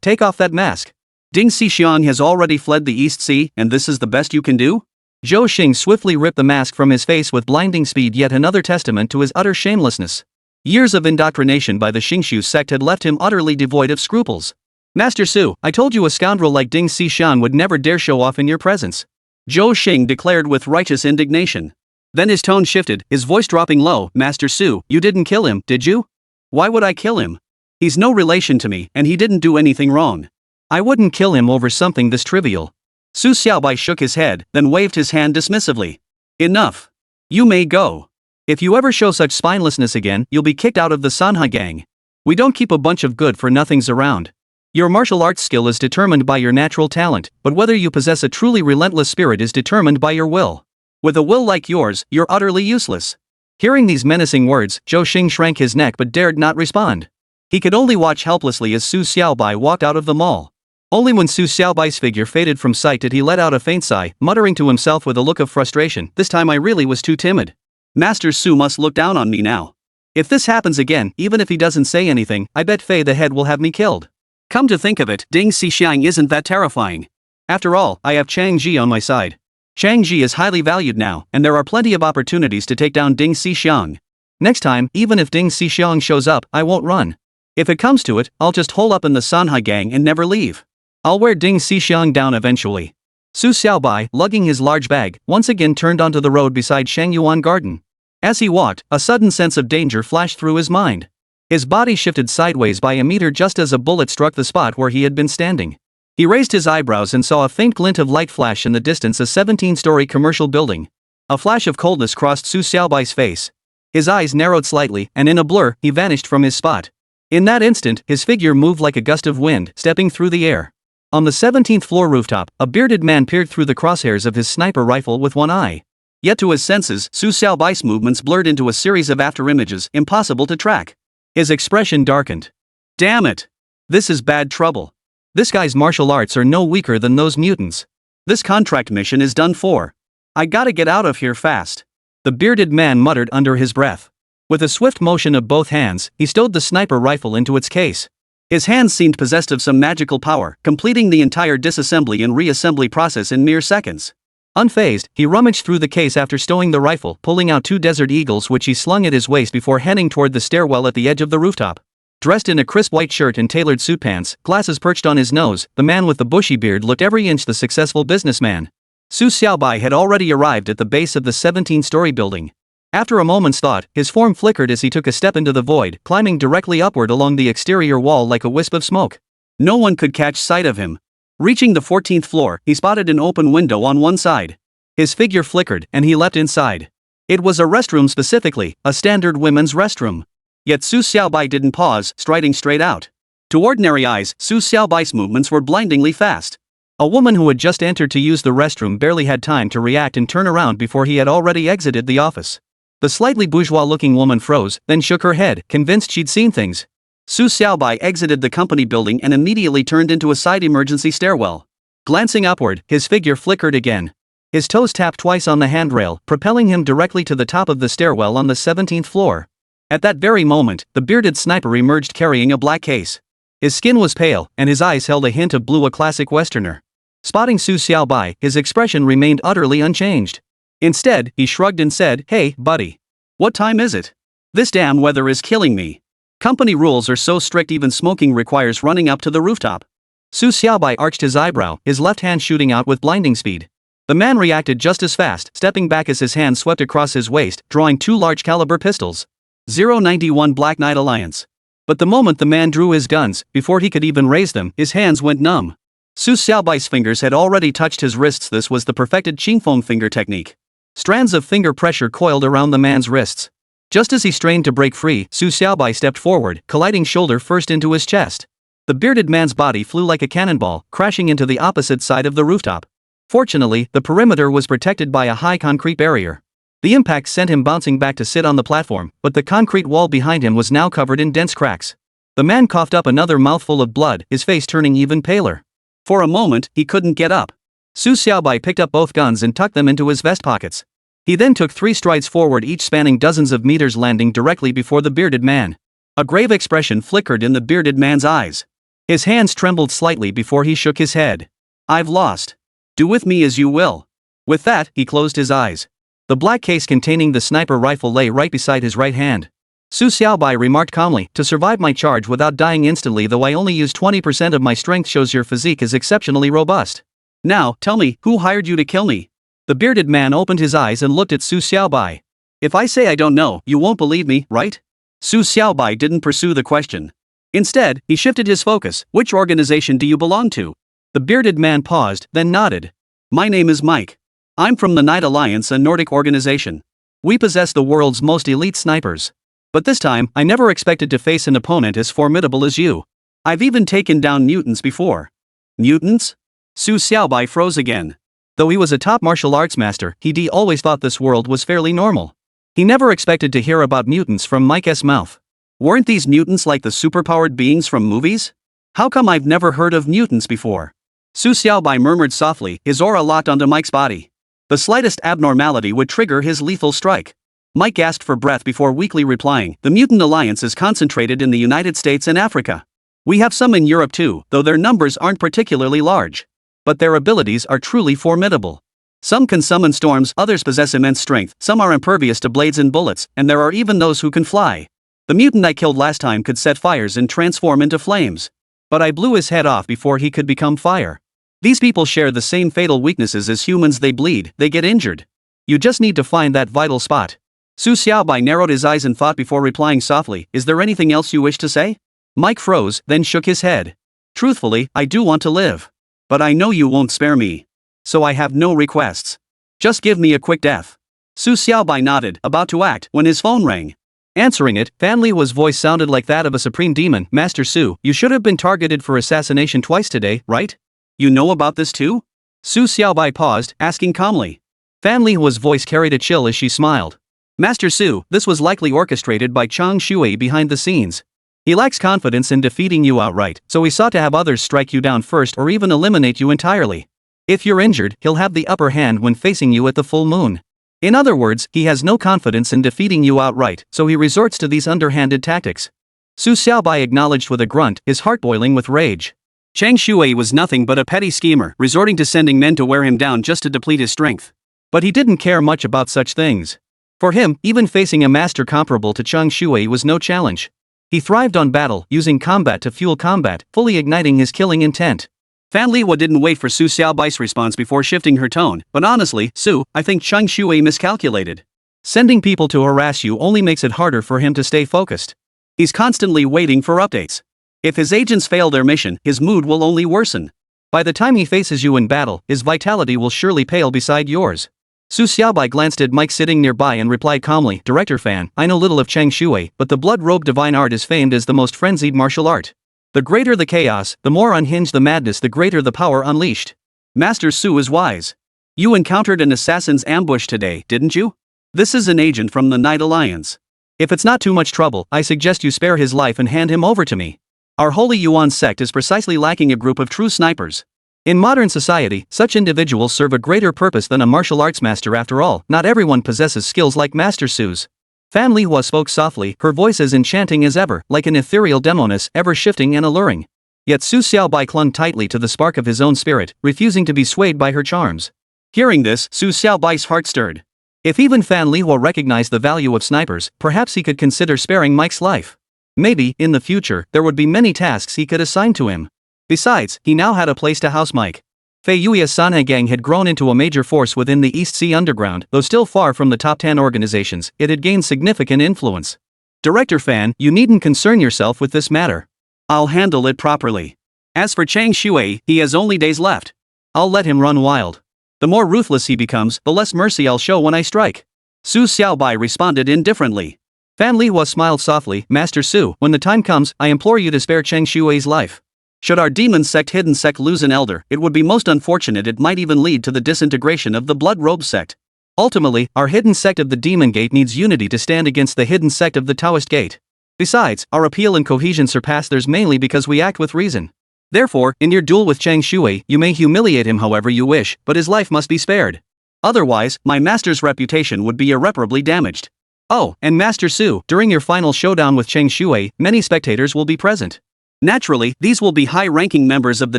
Take off that mask. Ding Xixiang has already fled the East Sea, and this is the best you can do? Huixin swiftly ripped the mask from his face with blinding speed, yet another testament to his utter shamelessness. Years of indoctrination by the Xingshu sect had left him utterly devoid of scruples. Master Su, I told you a scoundrel like Ding Xixiang would never dare show off in your presence. Huixin declared with righteous indignation. Then his tone shifted, his voice dropping low. Master Su, you didn't kill him, did you? Why would I kill him? He's no relation to me, and he didn't do anything wrong. I wouldn't kill him over something this trivial. Su Xiaobai shook his head, then waved his hand dismissively. Enough. You may go. If you ever show such spinelessness again, you'll be kicked out of the Sanhai gang. We don't keep a bunch of good-for-nothings around. Your martial arts skill is determined by your natural talent, but whether you possess a truly relentless spirit is determined by your will. With a will like yours, you're utterly useless. Hearing these menacing words, Huixin shrank his neck but dared not respond. He could only watch helplessly as Su Xiaobai walked out of the mall. Only when Su Xiaobai's figure faded from sight did he let out a faint sigh, muttering to himself with a look of frustration, this time I really was too timid. Master Su must look down on me now. If this happens again, even if he doesn't say anything, I bet Fei the head will have me killed. Come to think of it, Ding Xixiang isn't that terrifying. After all, I have Chang Ji on my side. Chang Ji is highly valued now, and there are plenty of opportunities to take down Ding Xixiang. Next time, even if Ding Xixiang shows up, I won't run. If it comes to it, I'll just hole up in the Sanhai gang and never leave. I'll wear Ding Xixiang down eventually. Su Xiaobai, lugging his large bag, once again turned onto the road beside Shangyuan Garden. As he walked, a sudden sense of danger flashed through his mind. His body shifted sideways by a meter just as a bullet struck the spot where he had been standing. He raised his eyebrows and saw a faint glint of light flash in the distance, a 17-story commercial building. A flash of coldness crossed Su Xiaobai's face. His eyes narrowed slightly, and in a blur, he vanished from his spot. In that instant, his figure moved like a gust of wind, stepping through the air. On the 17th floor rooftop, a bearded man peered through the crosshairs of his sniper rifle with one eye. Yet to his senses, Su Xiaobai's movements blurred into a series of afterimages, impossible to track. His expression darkened. Damn it! This is bad trouble. This guy's martial arts are no weaker than those mutants. This contract mission is done for. I gotta get out of here fast. The bearded man muttered under his breath. With a swift motion of both hands, he stowed the sniper rifle into its case. His hands seemed possessed of some magical power, completing the entire disassembly and reassembly process in mere seconds. Unfazed, he rummaged through the case after stowing the rifle, pulling out 2 Desert Eagles which he slung at his waist before heading toward the stairwell at the edge of the rooftop. Dressed in a crisp white shirt and tailored suit pants, glasses perched on his nose, the man with the bushy beard looked every inch the successful businessman. Su Xiaobai had already arrived at the base of the 17-story building. After a moment's thought, his form flickered as he took a step into the void, climbing directly upward along the exterior wall like a wisp of smoke. No one could catch sight of him. Reaching the 14th floor, he spotted an open window on one side. His figure flickered, and he leapt inside. It was a restroom, specifically, a standard women's restroom. Yet Su Xiaobai didn't pause, striding straight out. To ordinary eyes, Su Xiaobai's movements were blindingly fast. A woman who had just entered to use the restroom barely had time to react and turn around before he had already exited the office. The slightly bourgeois-looking woman froze, then shook her head, convinced she'd seen things. Su Xiaobai exited the company building and immediately turned into a side emergency stairwell. Glancing upward, his figure flickered again. His toes tapped twice on the handrail, propelling him directly to the top of the stairwell on the 17th floor. At that very moment, the bearded sniper emerged carrying a black case. His skin was pale, and his eyes held a hint of blue, a classic Westerner. Spotting Su Xiaobai, his expression remained utterly unchanged. Instead, he shrugged and said, "Hey, buddy. What time is it? This damn weather is killing me. Company rules are so strict even smoking requires running up to the rooftop." Su Xiaobai arched his eyebrow, his left hand shooting out with blinding speed. The man reacted just as fast, stepping back as his hand swept across his waist, drawing 2 large-caliber pistols. 091 Black Knight Alliance. But the moment the man drew his guns, before he could even raise them, his hands went numb. Su Xiaobai's fingers had already touched his wrists. This was the perfected Qingfeng finger technique. Strands of finger pressure coiled around the man's wrists. Just as he strained to break free, Su Xiaobai stepped forward, colliding shoulder first into his chest. The bearded man's body flew like a cannonball, crashing into the opposite side of the rooftop. Fortunately, the perimeter was protected by a high concrete barrier. The impact sent him bouncing back to sit on the platform, but the concrete wall behind him was now covered in dense cracks. The man coughed up another mouthful of blood, his face turning even paler. For a moment, he couldn't get up. Su Xiaobai picked up both guns and tucked them into his vest pockets. He then took 3 strides forward, each spanning dozens of meters, landing directly before the bearded man. A grave expression flickered in the bearded man's eyes. His hands trembled slightly before he shook his head. "I've lost. Do with me as you will." With that, he closed his eyes. The black case containing the sniper rifle lay right beside his right hand. Su Xiaobai remarked calmly, "To survive my charge without dying instantly, though I only use 20% of my strength, shows your physique is exceptionally robust. Now, tell me, who hired you to kill me?" The bearded man opened his eyes and looked at Su Xiaobai. "If I say I don't know, you won't believe me, right?" Su Xiaobai didn't pursue the question. Instead, he shifted his focus. "Which organization do you belong to?" The bearded man paused, then nodded. "My name is Mike. I'm from the Night Alliance, a Nordic organization. We possess the world's most elite snipers. But this time, I never expected to face an opponent as formidable as you. I've even taken down mutants before." "Mutants?" Su Xiaobai froze again. Though he was a top martial arts master, he'd always thought this world was fairly normal. He never expected to hear about mutants from Mike's mouth. Weren't these mutants like the superpowered beings from movies? How come I've never heard of mutants before? Su Xiaobai murmured softly, his aura locked onto Mike's body. The slightest abnormality would trigger his lethal strike. Mike gasped for breath before weakly replying, "The Mutant Alliance is concentrated in the United States and Africa. We have some in Europe too, though their numbers aren't particularly large. But their abilities are truly formidable. Some can summon storms, others possess immense strength, some are impervious to blades and bullets, and there are even those who can fly. The mutant I killed last time could set fires and transform into flames. But I blew his head off before he could become fire. These people share the same fatal weaknesses as humans. They bleed, they get injured. You just need to find that vital spot. Su Xiaobai narrowed his eyes and thought before replying softly, "Is there anything else you wish to say?" Mike froze, then shook his head. "Truthfully, I do want to live. But I know you won't spare me. So I have no requests. Just give me a quick death." Su Xiaobai nodded, about to act, when his phone rang. Answering it, Fan Lihua's voice sounded like that of a supreme demon. "Master Su, you should have been targeted for assassination twice today, right? You know about this too?" Su Xiaobai paused, asking calmly. Fan Lihua's voice carried a chill as she smiled. "Master Su, this was likely orchestrated by Chang Shui behind the scenes. He lacks confidence in defeating you outright, so he sought to have others strike you down first or even eliminate you entirely. If you're injured, he'll have the upper hand when facing you at the full moon. In other words, he has no confidence in defeating you outright, so he resorts to these underhanded tactics." Su Xiaobai acknowledged with a grunt, his heart boiling with rage. Chang Shui was nothing but a petty schemer, resorting to sending men to wear him down just to deplete his strength. But he didn't care much about such things. For him, even facing a master comparable to Chang Shui was no challenge. He thrived on battle, using combat to fuel combat, fully igniting his killing intent. Fan Lihua didn't wait for Su Xiaobai's response before shifting her tone, "But honestly, Su, I think Chang Shui miscalculated. Sending people to harass you only makes it harder for him to stay focused. He's constantly waiting for updates. If his agents fail their mission, his mood will only worsen. By the time he faces you in battle, his vitality will surely pale beside yours." Su Xiaobai glanced at Mike sitting nearby and replied calmly, "Director Fan, I know little of Chang Shui, but the blood-robed divine art is famed as the most frenzied martial art. The greater the chaos, the more unhinged the madness, the greater the power unleashed. Master Su is wise. You encountered an assassin's ambush today, didn't you? This is an agent from the Night Alliance. If it's not too much trouble, I suggest you spare his life and hand him over to me. Our holy Yuan sect is precisely lacking a group of true snipers. In modern society, such individuals serve a greater purpose than a martial arts master. After all, not everyone possesses skills like Master Su's." Fan Lihua spoke softly, her voice as enchanting as ever, like an ethereal demoness, ever shifting and alluring. Yet Su Xiaobai clung tightly to the spark of his own spirit, refusing to be swayed by her charms. Hearing this, Su Xiaobai's heart stirred. If even Fan Lihua recognized the value of snipers, perhaps he could consider sparing Mike's life. Maybe, in the future, there would be many tasks he could assign to him. Besides, he now had a place to house Mike. Fei Yui's Sanhe gang had grown into a major force within the East Sea Underground, though still far from the top 10 organizations, it had gained significant influence. "Director Fan, you needn't concern yourself with this matter. I'll handle it properly. As for Chang Shui, he has only days left. I'll let him run wild. The more ruthless he becomes, the less mercy I'll show when I strike." Su Xiaobai responded indifferently. Fan Lihua smiled softly, "Master Su, when the time comes, I implore you to spare Chang Shui's life. Should our demon sect hidden sect lose an elder, it would be most unfortunate. It might even lead to the disintegration of the blood-robed sect. Ultimately, our hidden sect of the Demon Gate needs unity to stand against the hidden sect of the Taoist Gate. Besides, our appeal and cohesion surpass theirs mainly because we act with reason. Therefore, in your duel with Chang Shui, you may humiliate him however you wish, but his life must be spared. Otherwise, my master's reputation would be irreparably damaged. Oh, and Master Su, during your final showdown with Chang Shui, many spectators will be present. Naturally, these will be high-ranking members of the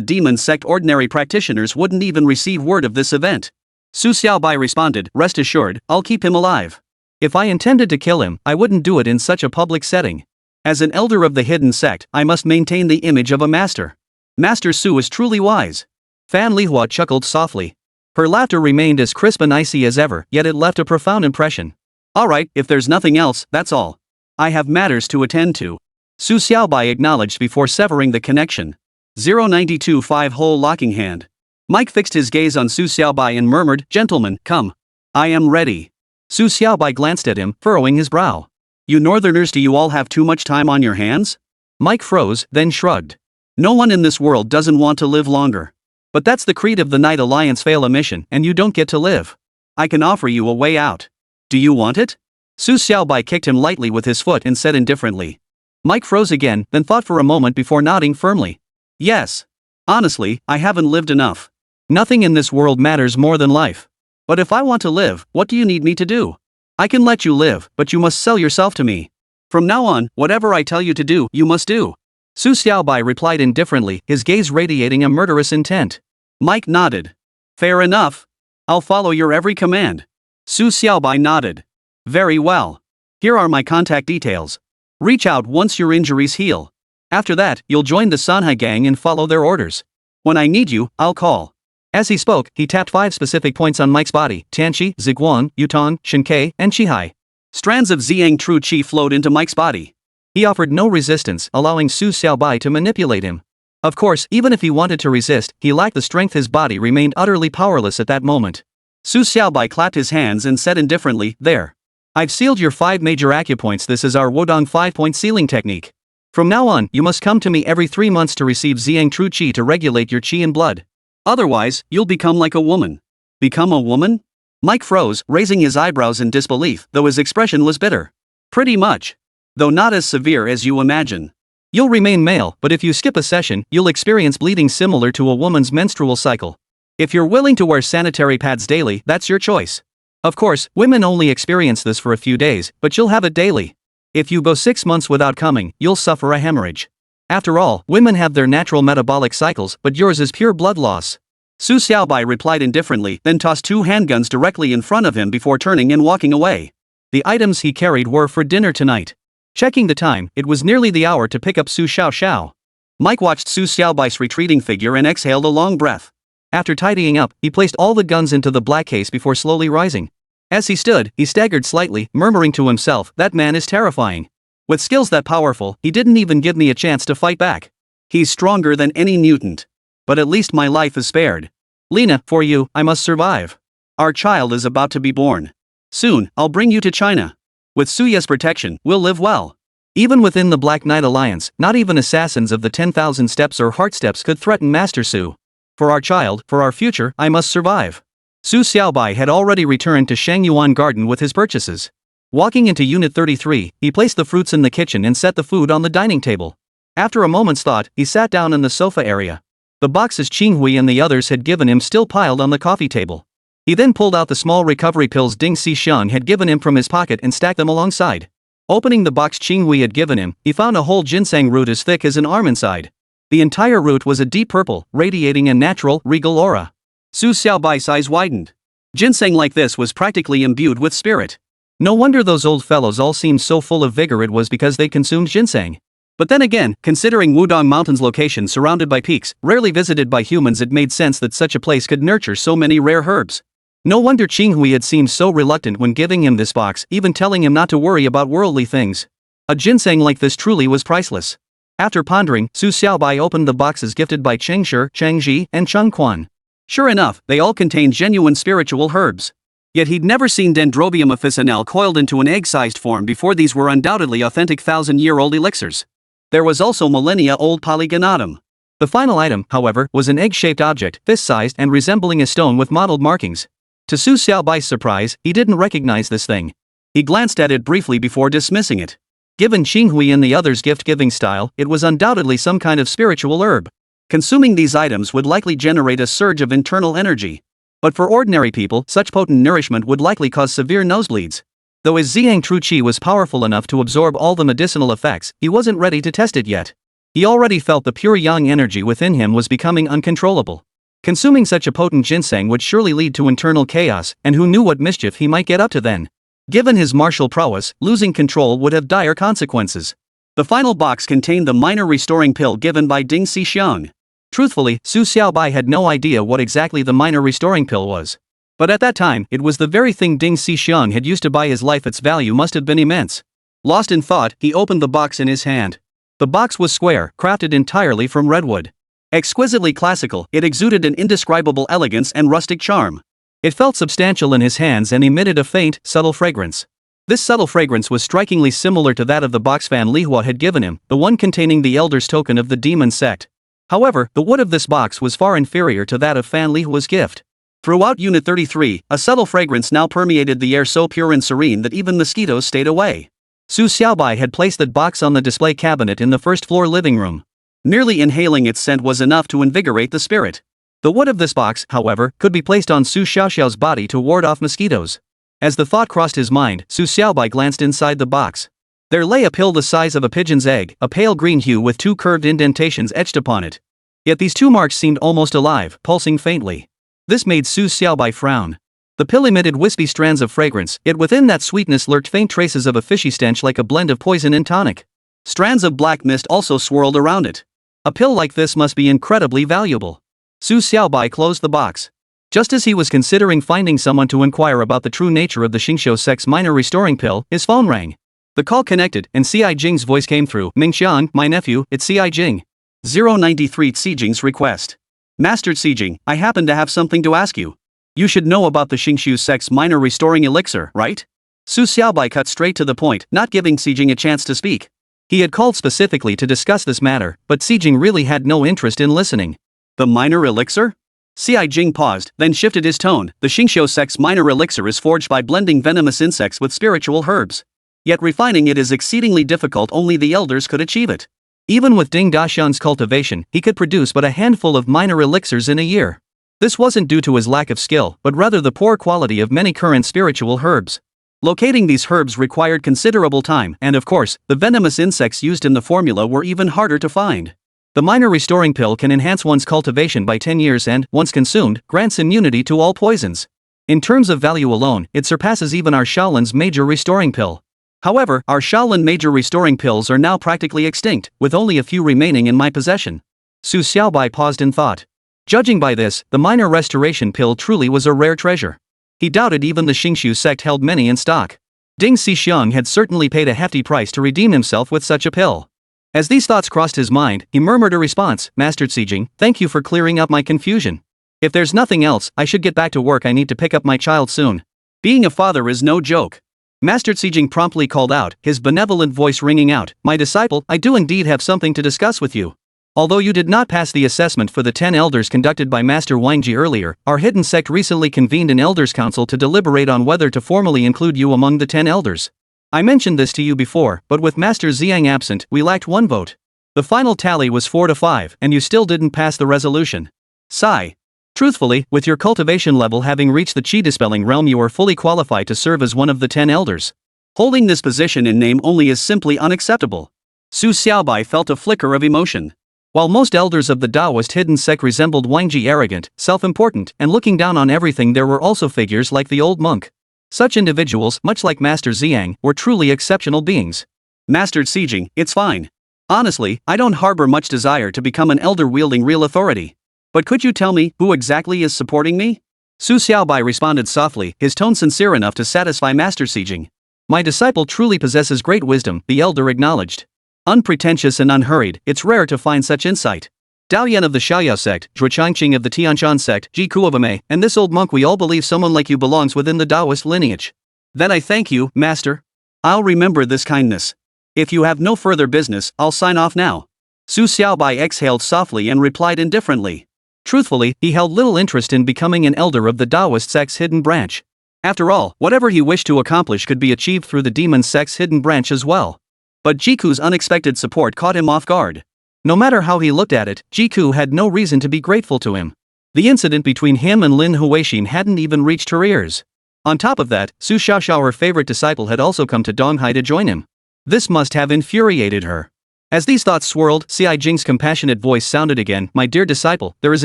demon sect. Ordinary practitioners wouldn't even receive word of this event." Su Xiaobai responded, "Rest assured, I'll keep him alive. If I intended to kill him, I wouldn't do it in such a public setting. As an elder of the hidden sect, I must maintain the image of a master. Master Su is truly wise." Fan Lihua chuckled softly. Her laughter remained as crisp and icy as ever, yet it left a profound impression. "Alright, if there's nothing else, that's all. I have matters to attend to." Su Xiaobai acknowledged before severing the connection. 092 5-hole locking hand. Mike fixed his gaze on Su Xiaobai and murmured, "Gentlemen, come. I am ready." Su Xiaobai glanced at him, furrowing his brow. "You northerners, do you all have too much time on your hands?" Mike froze, then shrugged. "No one in this world doesn't want to live longer. But that's the creed of the Night Alliance. Fail a mission, and you don't get to live. I can offer you a way out. Do you want it?" Su Xiaobai kicked him lightly with his foot and said indifferently. Mike froze again, then thought for a moment before nodding firmly. "Yes. Honestly, I haven't lived enough. Nothing in this world matters more than life. But if I want to live, what do you need me to do? I can let you live, but you must sell yourself to me. From now on, whatever I tell you to do, you must do." Su Xiaobai replied indifferently, his gaze radiating a murderous intent. Mike nodded. Fair enough. I'll follow your every command. Su Xiaobai nodded. Very well. Here are my contact details. Reach out once your injuries heal. After that, you'll join the Sanhai gang and follow their orders. When I need you, I'll call. As he spoke, he tapped 5 specific points on Mike's body: Tianqi, Ziguan, Yutong, Shinkei, and Qihai. Strands of Ziyang True Qi flowed into Mike's body. He offered no resistance, allowing Su Xiaobai to manipulate him. Of course, even if he wanted to resist, he lacked the strength. His body remained utterly powerless at that moment. Su Xiaobai clapped his hands and said indifferently, There. I've sealed your 5 major acupoints. This is our Wodong 5-point sealing technique. From now on, you must come to me every 3 months to receive Ziyang True Qi to regulate your qi and blood. Otherwise, you'll become like a woman. Become a woman? Mike froze, raising his eyebrows in disbelief, though his expression was bitter. Pretty much. Though not as severe as you imagine. You'll remain male, but if you skip a session, you'll experience bleeding similar to a woman's menstrual cycle. If you're willing to wear sanitary pads daily, that's your choice. Of course, women only experience this for a few days, but you'll have it daily. If you go 6 months without coming, you'll suffer a hemorrhage. After all, women have their natural metabolic cycles, but yours is pure blood loss. Su Xiaobai replied indifferently, then tossed 2 handguns directly in front of him before turning and walking away. The items he carried were for dinner tonight. Checking the time, it was nearly the hour to pick up Su Xiaoxiao. Mike watched Su Xiaobai's retreating figure and exhaled a long breath. After tidying up, he placed all the guns into the black case before slowly rising. As he stood, he staggered slightly, murmuring to himself, that man is terrifying. With skills that powerful, he didn't even give me a chance to fight back. He's stronger than any mutant. But at least my life is spared. Lena, for you, I must survive. Our child is about to be born. Soon, I'll bring you to China. With Suya's protection, we'll live well. Even within the Black Knight Alliance, not even assassins of the 10,000 steps or heart steps could threaten Master Su. For our child, for our future, I must survive. Su Xiaobai had already returned to Shangyuan Garden with his purchases. Walking into Unit 33, he placed the fruits in the kitchen and set the food on the dining table. After a moment's thought, he sat down in the sofa area. The boxes Qinghui and the others had given him still piled on the coffee table. He then pulled out the small recovery pills Ding Xishan had given him from his pocket and stacked them alongside. Opening the box Qinghui had given him, he found a whole ginseng root as thick as an arm inside. The entire root was a deep purple, radiating a natural, regal aura. Su Xiaobai's eyes widened. Ginseng like this was practically imbued with spirit. No wonder those old fellows all seemed so full of vigor. It was because they consumed ginseng. But then again, considering Wudong Mountain's location surrounded by peaks, rarely visited by humans, it made sense that such a place could nurture so many rare herbs. No wonder Qinghui had seemed so reluctant when giving him this box, even telling him not to worry about worldly things. A ginseng like this truly was priceless. After pondering, Su Xiaobai opened the boxes gifted by Cheng Shi, Cheng Ji, and Cheng Quan. Sure enough, they all contained genuine spiritual herbs. Yet he'd never seen Dendrobium officinale coiled into an egg-sized form before. These were undoubtedly authentic 1,000-year-old elixirs. There was also millennia-old polygonatum. The final item, however, was an egg-shaped object, fist-sized and resembling a stone with mottled markings. To Su Xiaobai's surprise, he didn't recognize this thing. He glanced at it briefly before dismissing it. Given Qinghui and the others' gift-giving style, it was undoubtedly some kind of spiritual herb. Consuming these items would likely generate a surge of internal energy. But for ordinary people, such potent nourishment would likely cause severe nosebleeds. Though his Ziyang True Qi was powerful enough to absorb all the medicinal effects, he wasn't ready to test it yet. He already felt the pure yang energy within him was becoming uncontrollable. Consuming such a potent ginseng would surely lead to internal chaos, and who knew what mischief he might get up to then. Given his martial prowess, losing control would have dire consequences. The final box contained the minor restoring pill given by Ding Xishan. Truthfully, Su Xiaobai had no idea what exactly the minor restoring pill was. But at that time, it was the very thing Ding Xishan had used to buy his life. Its value must have been immense. Lost in thought, he opened the box in his hand. The box was square, crafted entirely from redwood. Exquisitely classical, it exuded an indescribable elegance and rustic charm. It felt substantial in his hands and emitted a faint, subtle fragrance. This subtle fragrance was strikingly similar to that of the box Fan Lihua had given him, the one containing the Elder's token of the Demon Sect. However, the wood of this box was far inferior to that of Fan Lihua's gift. Throughout Unit 33, a subtle fragrance now permeated the air, so pure and serene that even mosquitoes stayed away. Su Xiaobai had placed that box on the display cabinet in the first-floor living room. Merely inhaling its scent was enough to invigorate the spirit. The wood of this box, however, could be placed on Su Xiaoxiao's body to ward off mosquitoes. As the thought crossed his mind, Su Xiaobai glanced inside the box. There lay a pill the size of a pigeon's egg, a pale green hue with 2 curved indentations etched upon it. Yet these 2 marks seemed almost alive, pulsing faintly. This made Su Xiaobai frown. The pill emitted wispy strands of fragrance, yet within that sweetness lurked faint traces of a fishy stench like a blend of poison and tonic. Strands of black mist also swirled around it. A pill like this must be incredibly valuable. Su Xiaobai closed the box. Just as he was considering finding someone to inquire about the true nature of the Xingqiu sect's minor restoring pill, his phone rang. The call connected, and Ci Jing's voice came through. Mingxian, my nephew, it's Ci Jing. 093 Ci Jing's request. Master Ci Jing, I happen to have something to ask you. You should know about the Xingqiu sect's minor restoring elixir, right? Su Xiaobai cut straight to the point, not giving Ci Jing a chance to speak. He had called specifically to discuss this matter, but Ci Jing really had no interest in listening. The minor elixir? Ci Jing paused, then shifted his tone. The Xingqiu sect's minor elixir is forged by blending venomous insects with spiritual herbs. Yet refining it is exceedingly difficult, only the elders could achieve it. Even with Ding Daxian's cultivation, he could produce but a handful of minor elixirs in a year. This wasn't due to his lack of skill, but rather the poor quality of many current spiritual herbs. Locating these herbs required considerable time, and of course, the venomous insects used in the formula were even harder to find. The minor restoring pill can enhance one's cultivation by 10 years and, once consumed, grants immunity to all poisons. In terms of value alone, it surpasses even our Shaolin's major restoring pill. However, our Shaolin major restoring pills are now practically extinct, with only a few remaining in my possession. Su Xiaobai paused in thought. Judging by this, the minor restoration pill truly was a rare treasure. He doubted even the Xingqiu sect held many in stock. Ding Xixiang had certainly paid a hefty price to redeem himself with such a pill. As these thoughts crossed his mind, he murmured a response. Master Ci Jing, thank you for clearing up my confusion. If there's nothing else, I should get back to work. I need to pick up my child soon. Being a father is no joke. Master Ci Jing promptly called out, his benevolent voice ringing out. My disciple, I do indeed have something to discuss with you. Although you did not pass the assessment for the 10 elders conducted by Master Wangji earlier, our hidden sect recently convened an elders council to deliberate on whether to formally include you among the 10 elders. I mentioned this to you before, but with Master Ziyang absent, we lacked 1 vote. The final tally was 4 to 5, and you still didn't pass the resolution. Sigh. Truthfully, with your cultivation level having reached the Qi dispelling realm, you are fully qualified to serve as one of the 10 elders. Holding this position in name only is simply unacceptable. Su Xiaobai felt a flicker of emotion. While most elders of the Taoist hidden sect resembled Wangji arrogant, self-important, and looking down on everything, there were also figures like the old monk. Such individuals, much like Master Ziyang, were truly exceptional beings. Master Ci Jing, it's fine. Honestly, I don't harbor much desire to become an elder wielding real authority. But could you tell me, who exactly is supporting me? Su Xiaobai responded softly, his tone sincere enough to satisfy Master Ci Jing. My disciple truly possesses great wisdom, the elder acknowledged. Unpretentious and unhurried, it's rare to find such insight. Daoyan of the Xiaoyao sect, Zhuchangqing of the Tianshan sect, Jiku of Emei, and this old monk, we all believe someone like you belongs within the Taoist lineage. Then I thank you, Master. I'll remember this kindness. If you have no further business, I'll sign off now. Su Xiaobai exhaled softly and replied indifferently. Truthfully, he held little interest in becoming an elder of the Taoist sect's hidden branch. After all, whatever he wished to accomplish could be achieved through the demon sect's hidden branch as well. But Jiku's unexpected support caught him off guard. No matter how he looked at it, Jiku had no reason to be grateful to him. The incident between him and Lin Huixin hadn't even reached her ears. On top of that, Su Xiaoxiao, her favorite disciple, had also come to Donghai to join him. This must have infuriated her. As these thoughts swirled, Ci Jing's compassionate voice sounded again. My dear disciple, there is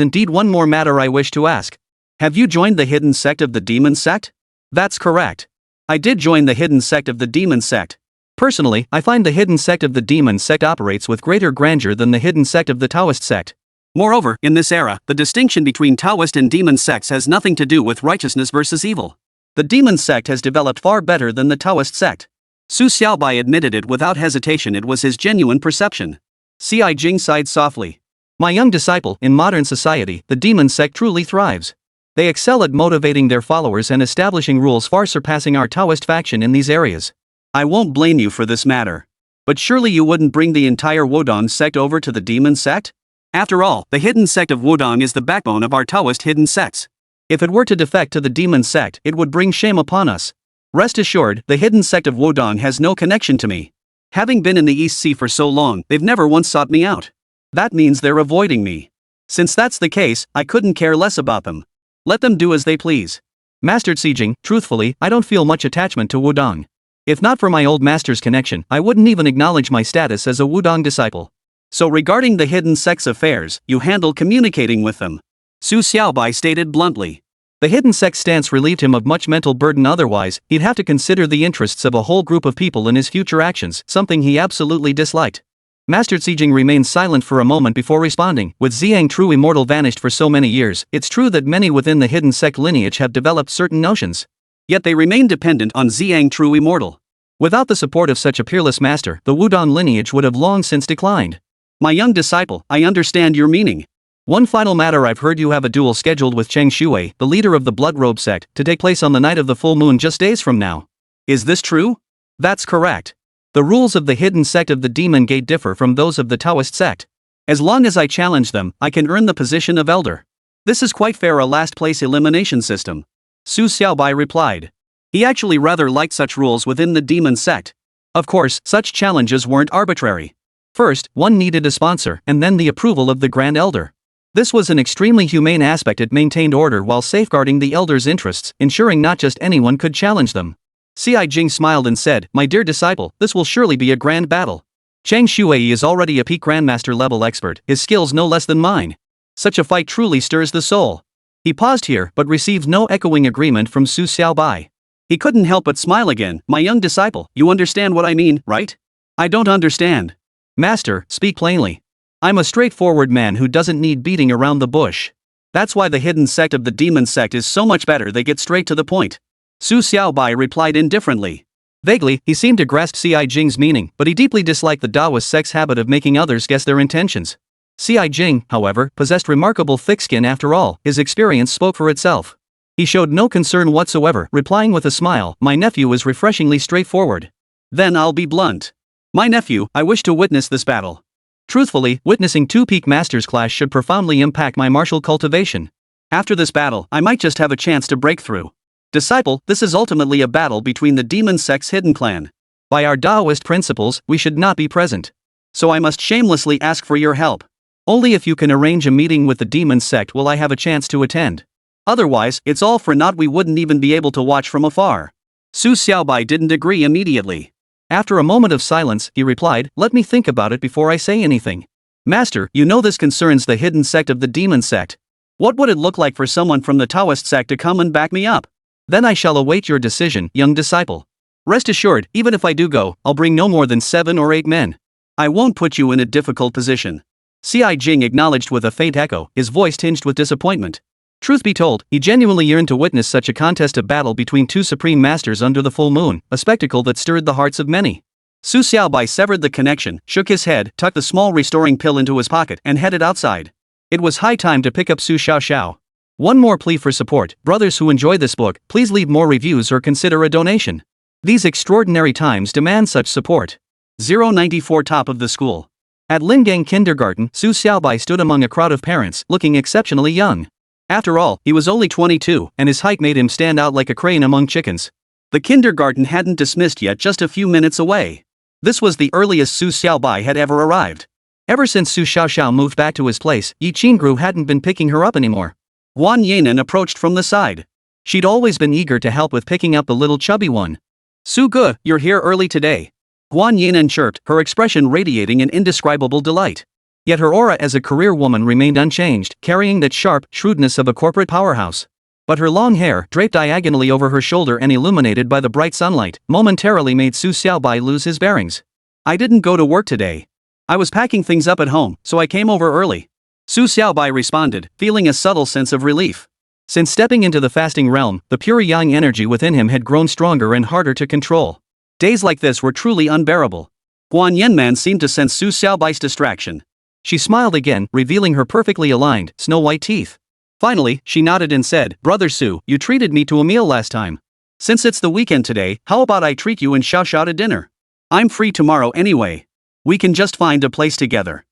indeed one more matter I wish to ask. Have you joined the hidden sect of the demon sect? That's correct. I did join the hidden sect of the demon sect. Personally, I find the hidden sect of the demon sect operates with greater grandeur than the hidden sect of the Taoist sect. Moreover, in this era, the distinction between Taoist and demon sects has nothing to do with righteousness versus evil. The demon sect has developed far better than the Taoist sect. Su Xiaobai admitted it without hesitation. It was his genuine perception. Ci Jing sighed softly. My young disciple, in modern society, the demon sect truly thrives. They excel at motivating their followers and establishing rules far surpassing our Taoist faction in these areas. I won't blame you for this matter. But surely you wouldn't bring the entire Wudong sect over to the demon sect? After all, the hidden sect of Wudong is the backbone of our Taoist hidden sects. If it were to defect to the demon sect, it would bring shame upon us. Rest assured, the hidden sect of Wudong has no connection to me. Having been in the East Sea for so long, they've never once sought me out. That means they're avoiding me. Since that's the case, I couldn't care less about them. Let them do as they please. Master Ci Jing, truthfully, I don't feel much attachment to Wudong. If not for my old master's connection, I wouldn't even acknowledge my status as a Wudong disciple. So regarding the hidden sect's affairs, you handle communicating with them. Su Xiaobai stated bluntly. The hidden sect stance relieved him of much mental burden, otherwise, he'd have to consider the interests of a whole group of people in his future actions, something he absolutely disliked. Master Ziyang remained silent for a moment before responding. With Ziyang True Immortal vanished for so many years, it's true that many within the hidden sect lineage have developed certain notions. Yet they remain dependent on Ziyang True Immortal. Without the support of such a peerless master, the Wudong lineage would have long since declined. My young disciple, I understand your meaning. One final matter: I've heard you have a duel scheduled with Cheng Shuwei, the leader of the Blood Robe sect, to take place on the night of the full moon just days from now. Is this true? That's correct. The rules of the hidden sect of the Demon Gate differ from those of the Taoist sect. As long as I challenge them, I can earn the position of elder. This is quite fair, a last place elimination system. Su Xiaobai replied. He actually rather liked such rules within the demon sect. Of course, such challenges weren't arbitrary. First, one needed a sponsor, and then the approval of the Grand Elder. This was an extremely humane aspect. It maintained order while safeguarding the elder's interests, ensuring not just anyone could challenge them. Xi smiled and said, "My dear disciple, this will surely be a grand battle. Cheng Shuwei is already a peak grandmaster level expert, his skills no less than mine. Such a fight truly stirs the soul." He paused here but received no echoing agreement from Su Xiaobai. He couldn't help but smile again. "My young disciple, you understand what I mean, right?" "I don't understand." "Master, speak plainly. I'm a straightforward man who doesn't need beating around the bush. That's why the hidden sect of the demon sect is so much better, they get straight to the point." Su Xiaobai replied indifferently. Vaguely, he seemed to grasp Xi meaning, but he deeply disliked the Taoist sect's habit of making others guess their intentions. Xi, however, possessed remarkable thick skin. After all, his experience spoke for itself. He showed no concern whatsoever, replying with a smile, "My nephew is refreshingly straightforward." "Then I'll be blunt. My nephew, I wish to witness this battle. Truthfully, witnessing two peak masters clash should profoundly impact my martial cultivation. After this battle, I might just have a chance to break through. Disciple, this is ultimately a battle between the demon sect's hidden clan. By our Taoist principles, we should not be present. So I must shamelessly ask for your help. Only if you can arrange a meeting with the demon sect will I have a chance to attend. Otherwise, it's all for naught. We wouldn't even be able to watch from afar." Su Xiaobai didn't agree immediately. After a moment of silence, he replied, "Let me think about it before I say anything. Master, you know this concerns the hidden sect of the demon sect. What would it look like for someone from the Taoist sect to come and back me up? Then I shall await your decision, young disciple. Rest assured, even if I do go, I'll bring no more than 7 or 8 men. I won't put you in a difficult position." Xi acknowledged with a faint echo, his voice tinged with disappointment. Truth be told, he genuinely yearned to witness such a contest of battle between two supreme masters under the full moon, a spectacle that stirred the hearts of many. Su Xiaobai severed the connection, shook his head, tucked the small restoring pill into his pocket, and headed outside. It was high time to pick up Su Xiaoxiao. One more plea for support: brothers who enjoy this book, please leave more reviews or consider a donation. These extraordinary times demand such support. 094 Top of the school. At Lingang Kindergarten, Su Xiaobai stood among a crowd of parents, looking exceptionally young. After all, he was only 22, and his height made him stand out like a crane among chickens. The kindergarten hadn't dismissed yet, just a few minutes away. This was the earliest Su Xiaobai had ever arrived. Ever since Su Xiaoxiao moved back to his place, Yi Qingru hadn't been picking her up anymore. Guan Yinan approached from the side. She'd always been eager to help with picking up the little chubby one. "Su Ge, you're here early today." Guan Yinan chirped, her expression radiating an indescribable delight. Yet her aura as a career woman remained unchanged, carrying that sharp shrewdness of a corporate powerhouse. But her long hair, draped diagonally over her shoulder and illuminated by the bright sunlight, momentarily made Su Xiaobai lose his bearings. "I didn't go to work today. I was packing things up at home, so I came over early." Su Xiaobai responded, feeling a subtle sense of relief. Since stepping into the fasting realm, the pure yang energy within him had grown stronger and harder to control. Days like this were truly unbearable. Guan Yanman seemed to sense Su Xiaobai's distraction. She smiled again, revealing her perfectly aligned, snow-white teeth. Finally, she nodded and said, "Brother Su, you treated me to a meal last time. Since it's the weekend today, how about I treat you and Xiaoxiao to dinner? I'm free tomorrow anyway. We can just find a place together."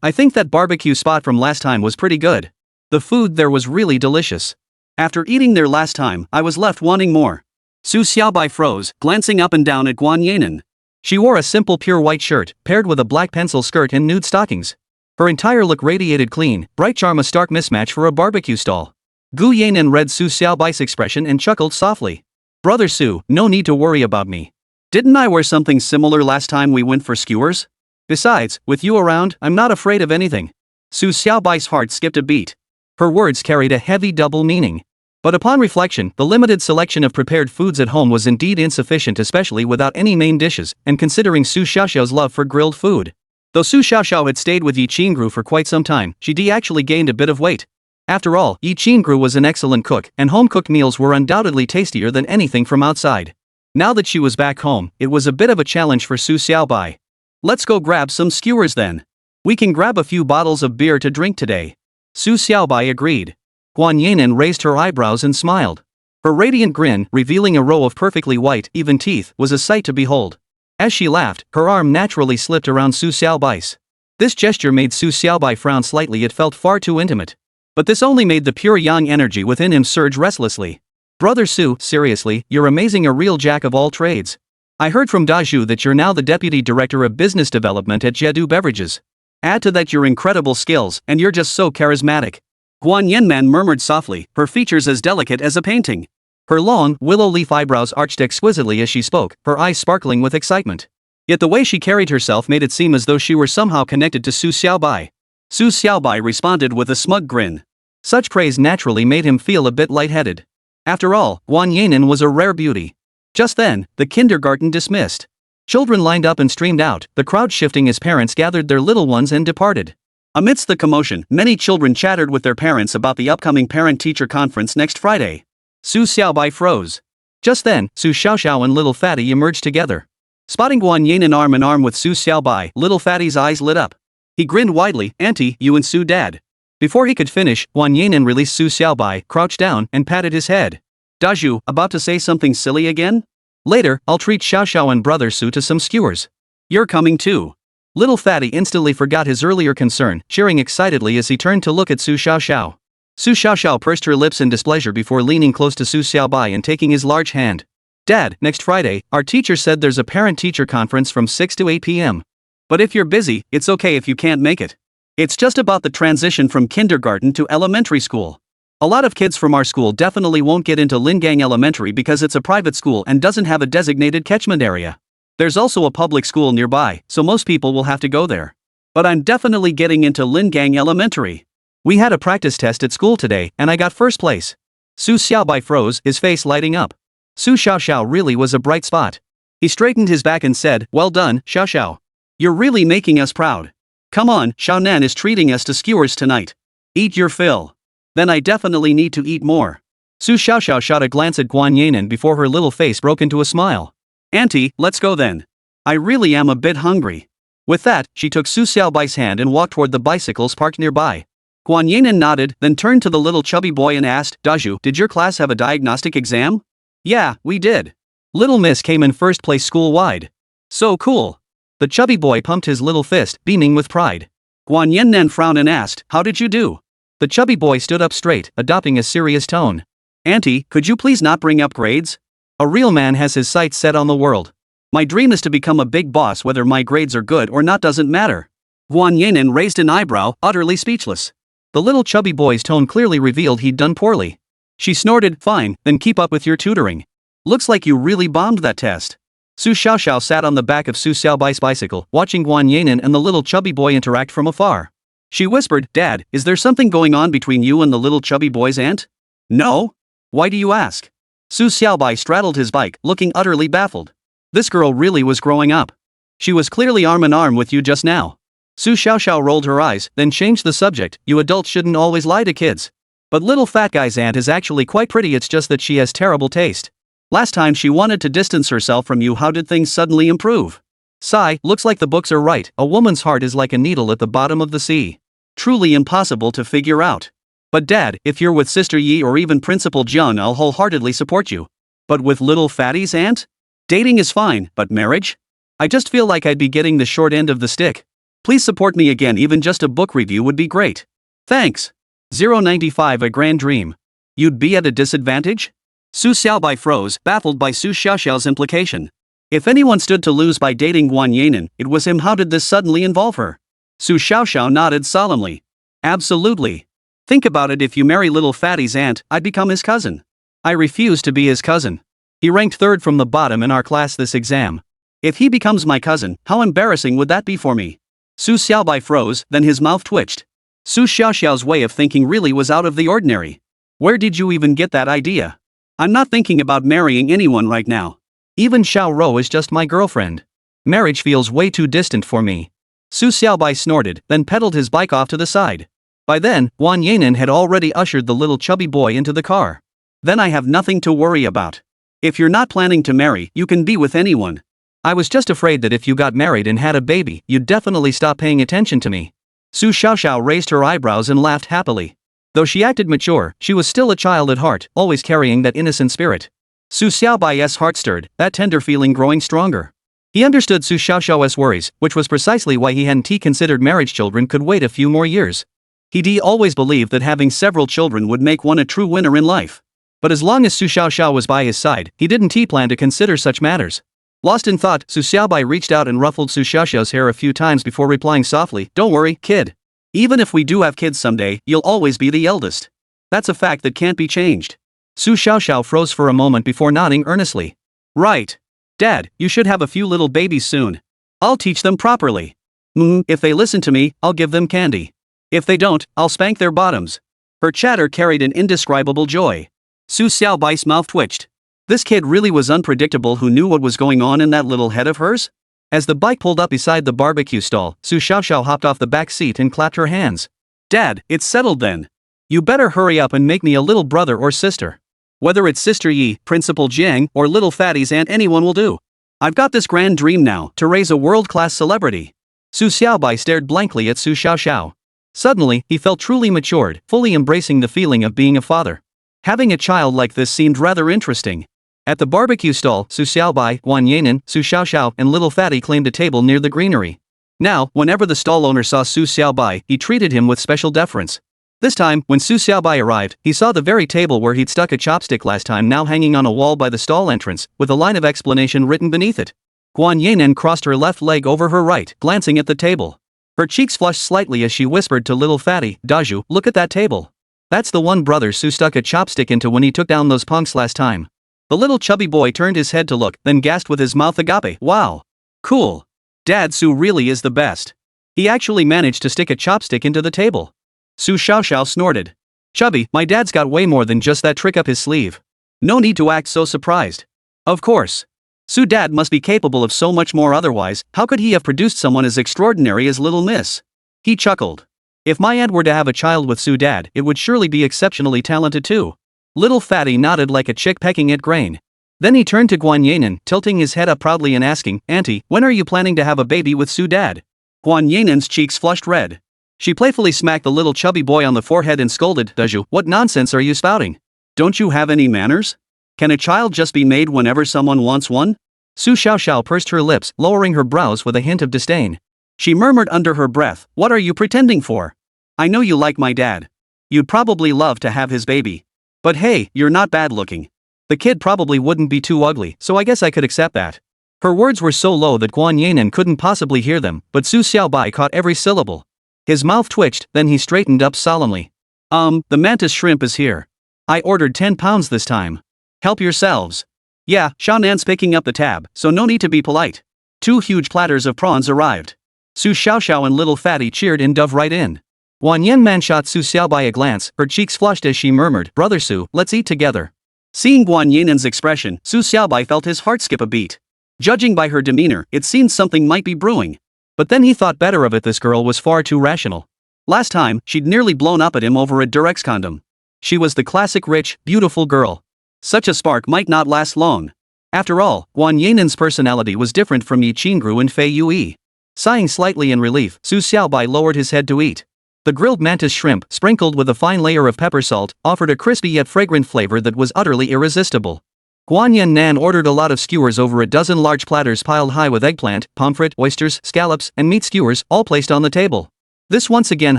I think that barbecue spot from last time was pretty good. The food there was really delicious. After eating there last time, I was left wanting more. Su Xiaobai froze, glancing up and down at Guan Yanan. She wore a simple pure white shirt, paired with a black pencil skirt and nude stockings. Her entire look radiated clean, bright charm, a stark mismatch for a barbecue stall. Gu Yanan read Su Xiaobai's expression and chuckled softly. "Brother Su, no need to worry about me. Didn't I wear something similar last time we went for skewers? Besides, with you around, I'm not afraid of anything. Su Xiaobai's heart skipped a beat. Her words carried a heavy double meaning. But upon reflection, the limited selection of prepared foods at home was indeed insufficient, especially without any main dishes, and considering Su Xiaoxiao's love for grilled food. Though Su Xiaoxiao had stayed with Huixin for quite some time, she actually gained a bit of weight. After all, Huixin was an excellent cook, and home-cooked meals were undoubtedly tastier than anything from outside. Now that she was back home, it was a bit of a challenge for Su Xiaobai. Let's go grab some skewers then. We can grab a few bottles of beer to drink today. Su Xiaobai agreed. Guan Yinan raised her eyebrows and smiled. Her radiant grin, revealing a row of perfectly white, even teeth, was a sight to behold. As she laughed, her arm naturally slipped around Su Xiaobai's. This gesture made Su Xiaobai frown slightly. It felt far too intimate. But this only made the pure yang energy within him surge restlessly. Brother Su, seriously, you're amazing, a real jack of all trades. I heard from Dazhu that you're now the Deputy Director of Business Development at Jedu Beverages. Add to that your incredible skills, and you're just so charismatic. Guan Yanman murmured softly, her features as delicate as a painting. Her long, willow leaf eyebrows arched exquisitely as she spoke, her eyes sparkling with excitement. Yet the way she carried herself made it seem as though she were somehow connected to Su Xiaobai. Su Xiaobai responded with a smug grin. Such praise naturally made him feel a bit lightheaded. After all, Guan Yanan was a rare beauty. Just then, the kindergarten dismissed. Children lined up and streamed out, the crowd shifting as parents gathered their little ones and departed. Amidst the commotion, many children chattered with their parents about the upcoming parent-teacher conference next Friday. Su Xiaobai froze. Just then, Su Xiaoxiao and Little Fatty emerged together. Spotting Guan Yanan arm in arm with Su Xiaobai, Little Fatty's eyes lit up. He grinned widely, "Auntie, you and Su Dad." Before he could finish, Guan Yanan released Su Xiaobai, crouched down, and patted his head. Dazhu, about to say something silly again? Later, I'll treat Xiaoxiao and Brother Su to some skewers. You're coming too. Little Fatty instantly forgot his earlier concern, cheering excitedly as he turned to look at Su Xiaoxiao. Su Xiaoxiao pursed her lips in displeasure before leaning close to Su Xiaobai and taking his large hand. Dad, next Friday, our teacher said there's a parent-teacher conference from 6 to 8 p.m. But if you're busy, it's okay if you can't make it. It's just about the transition from kindergarten to elementary school. A lot of kids from our school definitely won't get into Lingang Elementary because it's a private school and doesn't have a designated catchment area. There's also a public school nearby, so most people will have to go there. But I'm definitely getting into Lingang Elementary. We had a practice test at school today, and I got first place. Su Xiaobai froze, his face lighting up. Su Xiaoxiao really was a bright spot. He straightened his back and said, "Well done, Xiaoxiao. You're really making us proud. Come on, Xiaonan is treating us to skewers tonight. Eat your fill." Then I definitely need to eat more. Su Xiaoxiao shot a glance at Guan Yanan before her little face broke into a smile. Auntie, let's go then. I really am a bit hungry. With that, she took Su Xiaobai's hand and walked toward the bicycles parked nearby. Guan Yanan nodded, then turned to the little chubby boy and asked, Dazhu, did your class have a diagnostic exam? Yeah, we did. Little Miss came in first place school-wide. So cool. The chubby boy pumped his little fist, beaming with pride. Guan Yanan frowned and asked, how did you do? The chubby boy stood up straight, adopting a serious tone. Auntie, could you please not bring up grades? A real man has his sights set on the world. My dream is to become a big boss. Whether my grades are good or not doesn't matter. Guan Yanan raised an eyebrow, utterly speechless. The little chubby boy's tone clearly revealed he'd done poorly. She snorted, fine, then keep up with your tutoring. Looks like you really bombed that test. Su Xiaoxiao sat on the back of Su Xiaobai's bicycle, watching Guan Yanan and the little chubby boy interact from afar. She whispered, Dad, is there something going on between you and the little chubby boy's aunt? No? Why do you ask? Su Xiaobai straddled his bike, looking utterly baffled. This girl really was growing up. She was clearly arm in arm with you just now. Su Xiaoxiao rolled her eyes, then changed the subject. You adults shouldn't always lie to kids. But little fat guy's aunt is actually quite pretty, it's just that she has terrible taste. Last time she wanted to distance herself from you, how did things suddenly improve? Sigh, looks like the books are right, a woman's heart is like a needle at the bottom of the sea. Truly impossible to figure out. But Dad, if you're with Sister Yi or even Principal Jiang, I'll wholeheartedly support you. But with little fatty's aunt? Dating is fine, but marriage? I just feel like I'd be getting the short end of the stick. Please support me again, even just a book review would be great. Thanks. 095 A Grand Dream. You'd be at a disadvantage? Su Xiaobai froze, baffled by Su Xiaoxiao's implication. If anyone stood to lose by dating Guan Yanan, it was him. How did this suddenly involve her? Su Xiaoxiao nodded solemnly. Absolutely. Think about it, if you marry little fatty's aunt, I'd become his cousin. I refuse to be his cousin. He ranked third from the bottom in our class this exam. If he becomes my cousin, how embarrassing would that be for me? Su Xiaobai froze, then his mouth twitched. Su Xiaoxiao's way of thinking really was out of the ordinary. Where did you even get that idea? I'm not thinking about marrying anyone right now. Even Xiao Rou is just my girlfriend. Marriage feels way too distant for me. Su Xiaobai snorted, then pedaled his bike off to the side. By then, Guan Yanan had already ushered the little chubby boy into the car. Then I have nothing to worry about. If you're not planning to marry, you can be with anyone. I was just afraid that if you got married and had a baby, you'd definitely stop paying attention to me. Su Xiaoxiao raised her eyebrows and laughed happily. Though she acted mature, she was still a child at heart, always carrying that innocent spirit. Su Xiaobai's heart stirred, that tender feeling growing stronger. He understood Su Xiaoxiao's worries, which was precisely why he hadn't considered marriage. Children could wait a few more years. He always believed that having several children would make one a true winner in life. But as long as Su Xiaoxiao was by his side, he didn't plan to consider such matters. Lost in thought, Su Xiaobai reached out and ruffled Su Xiaoxiao's hair a few times before replying softly, "Don't worry, kid. Even if we do have kids someday, you'll always be the eldest. That's a fact that can't be changed." Su Xiaoxiao froze for a moment before nodding earnestly. "Right. Dad, you should have a few little babies soon. I'll teach them properly. If they listen to me, I'll give them candy. If they don't, I'll spank their bottoms." Her chatter carried an indescribable joy. Su Xiaobai's mouth twitched. This kid really was unpredictable. Who knew what was going on in that little head of hers? As the bike pulled up beside the barbecue stall, Su Xiaoxiao hopped off the back seat and clapped her hands. "Dad, it's settled then. You better hurry up and make me a little brother or sister. Whether it's Sister Yi, Principal Jiang, or Little Fatty's aunt, anyone will do. I've got this grand dream now, to raise a world-class celebrity." Su Xiaobai stared blankly at Su Xiaoxiao. Suddenly, he felt truly matured, fully embracing the feeling of being a father. Having a child like this seemed rather interesting. At the barbecue stall, Su Xiaobai, Guan Yanan, Su Xiaoxiao, and Little Fatty claimed a table near the greenery. Now, whenever the stall owner saw Su Xiaobai, he treated him with special deference. This time, when Su Xiaobai arrived, he saw the very table where he'd stuck a chopstick last time now hanging on a wall by the stall entrance, with a line of explanation written beneath it. Guan Yanan crossed her left leg over her right, glancing at the table. Her cheeks flushed slightly as she whispered to Little Fatty, "Daju, look at that table. That's the one brother Su stuck a chopstick into when he took down those punks last time." The little chubby boy turned his head to look, then gasped with his mouth agape, "Wow. Cool. Dad, Su really is the best. He actually managed to stick a chopstick into the table." Su Xiaoxiao snorted. "Chubby, my dad's got way more than just that trick up his sleeve. No need to act so surprised. Of course. Su Dad must be capable of so much more, otherwise, how could he have produced someone as extraordinary as Little Miss?" He chuckled. "If my aunt were to have a child with Su Dad, it would surely be exceptionally talented too." Little Fatty nodded like a chick pecking at grain. Then he turned to Guan Yanan, tilting his head up proudly and asking, "Auntie, when are you planning to have a baby with Su Dad?" Guan Yanan's cheeks flushed red. She playfully smacked the little chubby boy on the forehead and scolded, "Daju, what nonsense are you spouting? Don't you have any manners? Can a child just be made whenever someone wants one?" Su Xiaoxiao pursed her lips, lowering her brows with a hint of disdain. She murmured under her breath, "What are you pretending for? I know you like my dad. You'd probably love to have his baby. But hey, you're not bad looking. The kid probably wouldn't be too ugly, so I guess I could accept that." Her words were so low that Guan Yanan couldn't possibly hear them, but Su Xiaobai caught every syllable. His mouth twitched, then he straightened up solemnly. The mantis shrimp is here. I ordered 10 pounds this time. Help yourselves." "Yeah, Xiaonan's picking up the tab, so no need to be polite." 2 huge platters of prawns arrived. Su Xiaoxiao and Little Fatty cheered and dove right in. Guan Yanman shot Su Xiaobai a glance, her cheeks flushed as she murmured, "Brother Su, let's eat together." Seeing Guan Yanan's expression, Su Xiaobai felt his heart skip a beat. Judging by her demeanor, it seemed something might be brewing. But then he thought better of it. This girl was far too rational. Last time, she'd nearly blown up at him over a Durex condom. She was the classic rich, beautiful girl. Such a spark might not last long. After all, Guan Yanan's personality was different from Yi Qingru and Fei Yue. Sighing slightly in relief, Su Xiaobai lowered his head to eat. The grilled mantis shrimp, sprinkled with a fine layer of pepper salt, offered a crispy yet fragrant flavor that was utterly irresistible. Guan Yannan ordered a lot of skewers over a dozen large platters piled high with eggplant, pomfret, oysters, scallops, and meat skewers, all placed on the table. This once again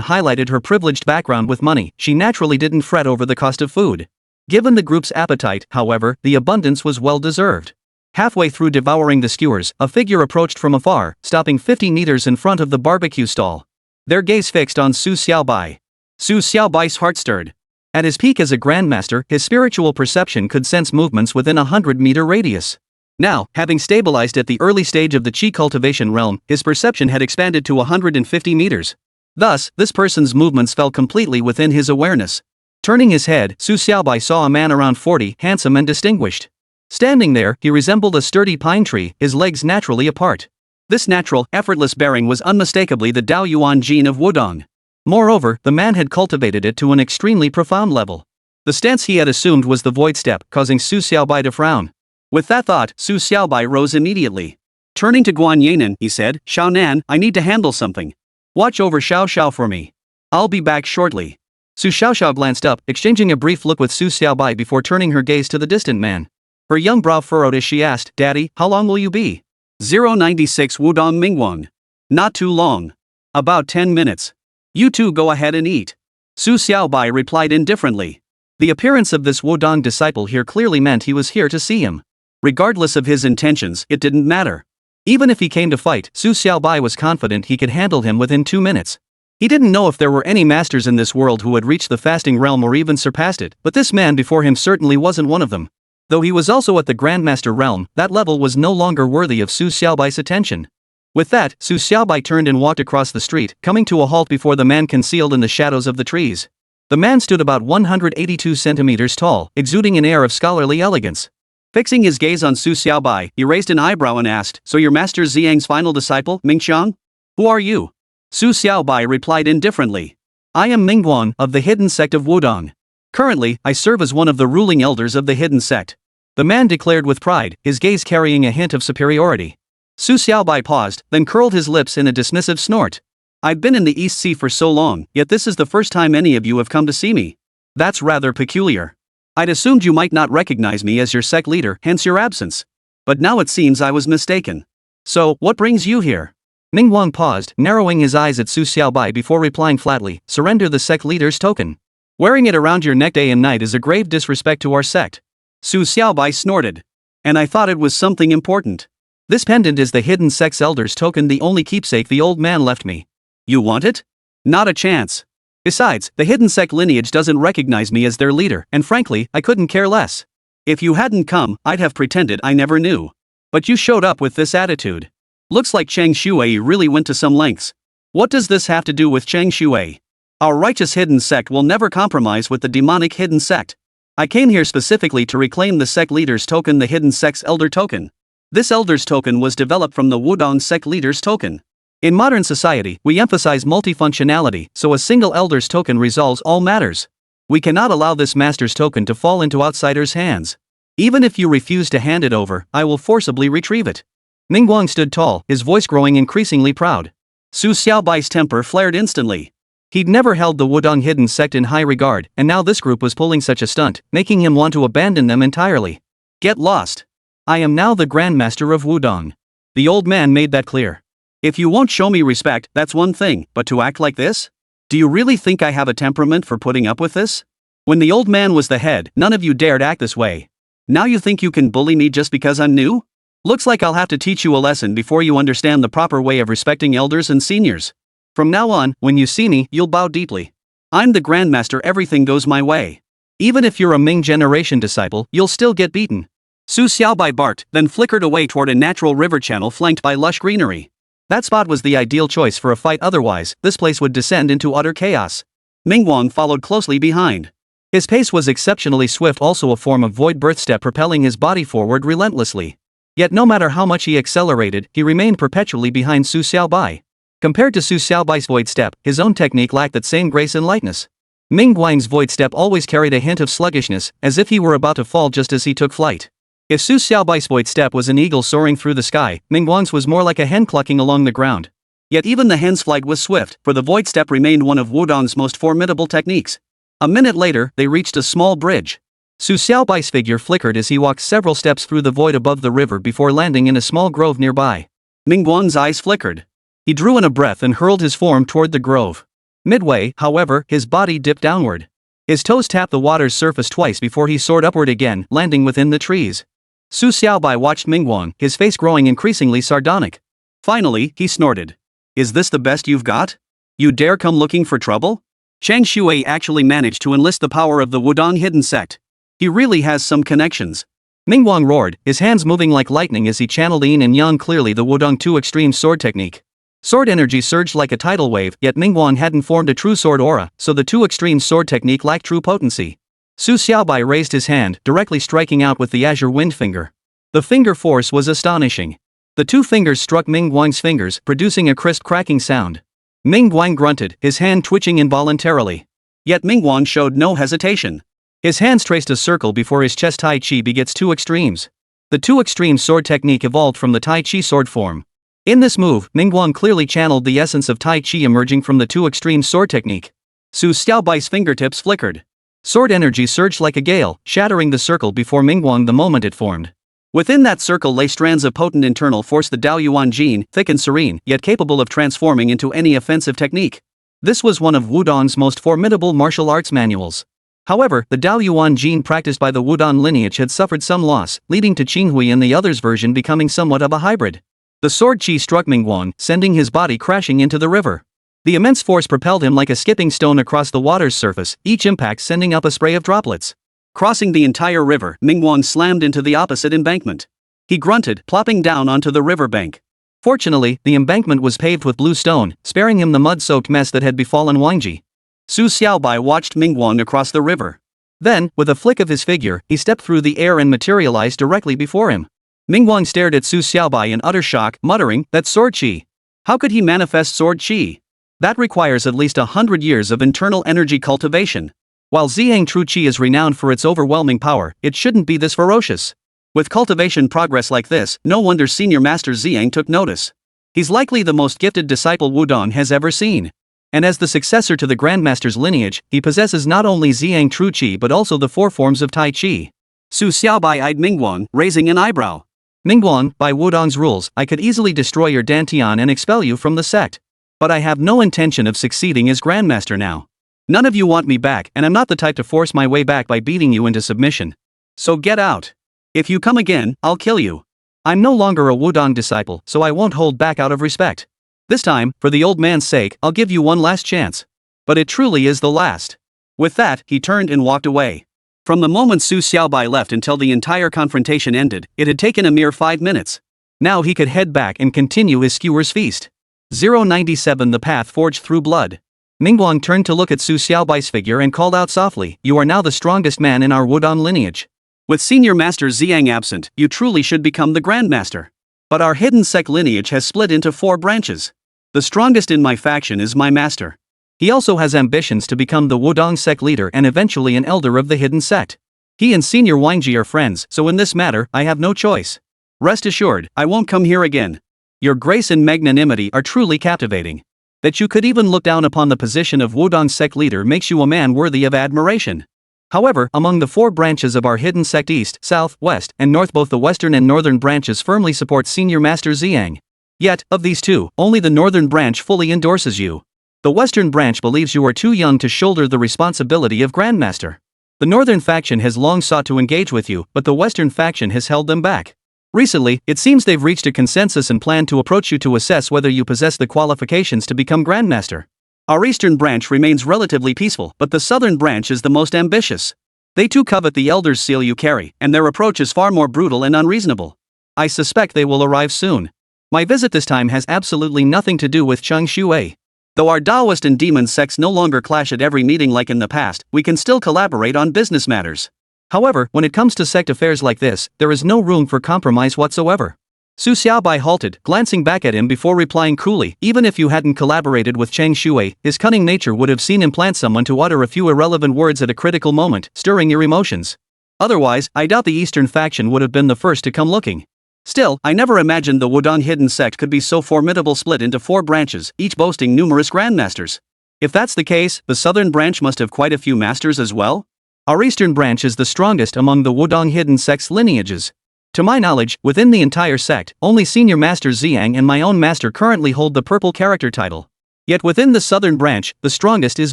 highlighted her privileged background with money. She naturally didn't fret over the cost of food. Given the group's appetite, however, the abundance was well deserved. Halfway through devouring the skewers, a figure approached from afar, stopping 50 meters in front of the barbecue stall. Their gaze fixed on Su Xiaobai. Su Xiaobai's heart stirred. At his peak as a grandmaster, his spiritual perception could sense movements within a 100-meter radius. Now, having stabilized at the early stage of the Qi cultivation realm, his perception had expanded to 150 meters. Thus, this person's movements fell completely within his awareness. Turning his head, Su Xiaobai saw a man around 40, handsome and distinguished. Standing there, he resembled a sturdy pine tree, his legs naturally apart. This natural, effortless bearing was unmistakably the Dao Yuan gene of Wudong. Moreover, the man had cultivated it to an extremely profound level. The stance he had assumed was the void step, causing Su Xiaobai to frown. With that thought, Su Xiaobai rose immediately. Turning to Guan Yanan, he said, "Xiao Nan, I need to handle something. Watch over Xiao Xiao for me. I'll be back shortly." Su Xiaoxiao glanced up, exchanging a brief look with Su Xiaobai before turning her gaze to the distant man. Her young brow furrowed as she asked, "Daddy, how long will you be?" 096 Wudong Mingguang. "Not too long. About 10 minutes. You two go ahead and eat." Su Xiaobai replied indifferently. The appearance of this Wudong disciple here clearly meant he was here to see him. Regardless of his intentions, it didn't matter. Even if he came to fight, Su Xiaobai was confident he could handle him within 2 minutes. He didn't know if there were any masters in this world who had reached the fasting realm or even surpassed it, but this man before him certainly wasn't one of them. Though he was also at the Grandmaster realm, that level was no longer worthy of Su Xiaobai's attention. With that, Su Xiaobai turned and walked across the street, coming to a halt before the man concealed in the shadows of the trees. The man stood about 182 centimeters tall, exuding an air of scholarly elegance. Fixing his gaze on Su Xiaobai, he raised an eyebrow and asked, "So you're Master Ziyang's final disciple, Mingxiang? Who are you?" Su Xiaobai replied indifferently. "I am Mingguang, of the Hidden Sect of Wudong. Currently, I serve as one of the ruling elders of the Hidden Sect," the man declared with pride, his gaze carrying a hint of superiority. Su Xiaobai paused, then curled his lips in a dismissive snort. "I've been in the East Sea for so long, yet this is the first time any of you have come to see me. That's rather peculiar. I'd assumed you might not recognize me as your sect leader, hence your absence. But now it seems I was mistaken. So, what brings you here?" Mingguang paused, narrowing his eyes at Su Xiaobai before replying flatly, "Surrender the sect leader's token. Wearing it around your neck day and night is a grave disrespect to our sect." Su Xiaobai snorted. "And I thought it was something important. This pendant is the Hidden Sect's elder's token, the only keepsake the old man left me. You want it? Not a chance. Besides, the Hidden Sect lineage doesn't recognize me as their leader, and frankly, I couldn't care less. If you hadn't come, I'd have pretended I never knew. But you showed up with this attitude. Looks like Chang Shui really went to some lengths. What does this have to do with Chang Shui? Our righteous Hidden Sect will never compromise with the demonic Hidden Sect. I came here specifically to reclaim the sect leader's token, the Hidden Sect's elder token. This elder's token was developed from the Wudong sect leader's token. In modern society, we emphasize multifunctionality, so a single elder's token resolves all matters. We cannot allow this master's token to fall into outsiders' hands. Even if you refuse to hand it over, I will forcibly retrieve it." Mingguang stood tall, his voice growing increasingly proud. Su Xiaobai's temper flared instantly. He'd never held the Wudong Hidden Sect in high regard, and now this group was pulling such a stunt, making him want to abandon them entirely. "Get lost. I am now the Grandmaster of Wudong." The old man made that clear. "If you won't show me respect, that's one thing, but to act like this? Do you really think I have a temperament for putting up with this? When the old man was the head, none of you dared act this way. Now you think you can bully me just because I'm new? Looks like I'll have to teach you a lesson before you understand the proper way of respecting elders and seniors. From now on, when you see me, you'll bow deeply. I'm the Grandmaster, everything goes my way. Even if you're a Ming generation disciple, you'll still get beaten." Su Xiaobai barked, then flickered away toward a natural river channel flanked by lush greenery. That spot was the ideal choice for a fight, otherwise, this place would descend into utter chaos. Mingguang followed closely behind. His pace was exceptionally swift, also a form of void birth step propelling his body forward relentlessly. Yet no matter how much he accelerated, he remained perpetually behind Su Xiaobai. Compared to Su Xiaobai's void step, his own technique lacked that same grace and lightness. Mingguang's void step always carried a hint of sluggishness, as if he were about to fall just as he took flight. If Su Xiaobai's void step was an eagle soaring through the sky, Mingguang's was more like a hen clucking along the ground. Yet even the hen's flight was swift, for the void step remained one of Wudong's most formidable techniques. A minute later, they reached a small bridge. Su Xiaobai's figure flickered as he walked several steps through the void above the river before landing in a small grove nearby. Mingguang's eyes flickered. He drew in a breath and hurled his form toward the grove. Midway, however, his body dipped downward. His toes tapped the water's surface twice before he soared upward again, landing within the trees. Su Xiaobai watched Mingguang, his face growing increasingly sardonic. Finally, he snorted. "Is this the best you've got? You dare come looking for trouble? Chang Shui actually managed to enlist the power of the Wudong Hidden Sect. He really has some connections. Mingguang roared, his hands moving like lightning as he channeled yin and yang clearly the Wudong 2 extreme sword technique. Sword energy surged like a tidal wave, yet Mingguang hadn't formed a true sword aura, so the 2 extreme sword technique lacked true potency. Su Xiaobai raised his hand, directly striking out with the azure wind finger. The finger force was astonishing. The 2 fingers struck Mingguang's fingers, producing a crisp cracking sound. Mingguang grunted, his hand twitching involuntarily. Yet Mingguang showed no hesitation. His hands traced a circle before his chest. Tai Chi begets 2 extremes. The 2 extreme sword technique evolved from the Tai Chi sword form. In this move, Mingguang clearly channeled the essence of Tai Chi emerging from the 2 extreme sword technique. Su Xiaobai's fingertips flickered. Sword energy surged like a gale, shattering the circle before Mingguang the moment it formed. Within that circle lay strands of potent internal force, the Daoyuan gene, thick and serene, yet capable of transforming into any offensive technique. This was one of Wudong's most formidable martial arts manuals. However, the Daoyuan gene practiced by the Wudong lineage had suffered some loss, leading to Qinghui and the other's version becoming somewhat of a hybrid. The sword chi struck Mingguang, sending his body crashing into the river. The immense force propelled him like a skipping stone across the water's surface, each impact sending up a spray of droplets. Crossing the entire river, Mingguang slammed into the opposite embankment. He grunted, plopping down onto the riverbank. Fortunately, the embankment was paved with blue stone, sparing him the mud-soaked mess that had befallen Wangji. Su Xiaobai watched Mingguang across the river. Then, with a flick of his figure, he stepped through the air and materialized directly before him. Mingguang stared at Su Xiaobai in utter shock, muttering, "That's sword chi. How could he manifest sword chi? That requires at least 100 years of internal energy cultivation. While Ziyang True Qi is renowned for its overwhelming power, it shouldn't be this ferocious." With cultivation progress like this, no wonder Senior Master Ziyang took notice. He's likely the most gifted disciple Wudong has ever seen. And as the successor to the Grandmaster's lineage, he possesses not only Ziyang True Qi but also the 4 forms of Tai Chi. Su Xiaobai eyed Mingguang, raising an eyebrow. "Mingguang, by Wudong's rules, I could easily destroy your Dantian and expel you from the sect. But I have no intention of succeeding as Grandmaster now. None of you want me back, and I'm not the type to force my way back by beating you into submission. So get out. If you come again, I'll kill you." "I'm no longer a Wudong disciple, so I won't hold back out of respect. This time, for the old man's sake, I'll give you one last chance. But it truly is the last." With that, he turned and walked away. From the moment Su Xiaobai left until the entire confrontation ended, it had taken a mere 5 minutes. Now he could head back and continue his skewer's feast. 097 The path forged through blood. Mingguang turned to look at Su Xiaobai's figure and called out softly, "You are now the strongest man in our Wudong lineage. With Senior Master Ziyang absent, you truly should become the Grandmaster. But our hidden sect lineage has split into 4 branches. The strongest in my faction is my master. He also has ambitions to become the Wudong sect leader and eventually an elder of the hidden sect. He and Senior Wangji are friends, so in this matter, I have no choice. Rest assured, I won't come here again. Your grace and magnanimity are truly captivating. That you could even look down upon the position of Wudong sect leader makes you a man worthy of admiration. However, among the 4 branches of our hidden sect east, south, west, and north, both the western and northern branches firmly support Senior Master Ziyang. Yet, of these 2, only the northern branch fully endorses you. The western branch believes you are too young to shoulder the responsibility of Grandmaster. The northern faction has long sought to engage with you, but the western faction has held them back. Recently, it seems they've reached a consensus and plan to approach you to assess whether you possess the qualifications to become Grandmaster. Our eastern branch remains relatively peaceful, but the southern branch is the most ambitious. They too covet the Elder's seal you carry, and their approach is far more brutal and unreasonable. I suspect they will arrive soon. My visit this time has absolutely nothing to do with Chang Shui. Though our Taoist and demon sects no longer clash at every meeting like in the past, we can still collaborate on business matters. However, when it comes to sect affairs like this, there is no room for compromise whatsoever." Su Xiaobai halted, glancing back at him before replying coolly, "Even if you hadn't collaborated with Chang Shui, his cunning nature would have seen him plant someone to utter a few irrelevant words at a critical moment, stirring your emotions. Otherwise, I doubt the eastern faction would have been the first to come looking. Still, I never imagined the Wudong hidden sect could be so formidable, split into 4 branches, each boasting numerous grandmasters. If that's the case, the southern branch must have quite a few masters as well? Our eastern branch is the strongest among the Wudong hidden sect's lineages. To my knowledge, within the entire sect, only Senior Master Ziyang and my own master currently hold the purple character title. Yet within the southern branch, the strongest is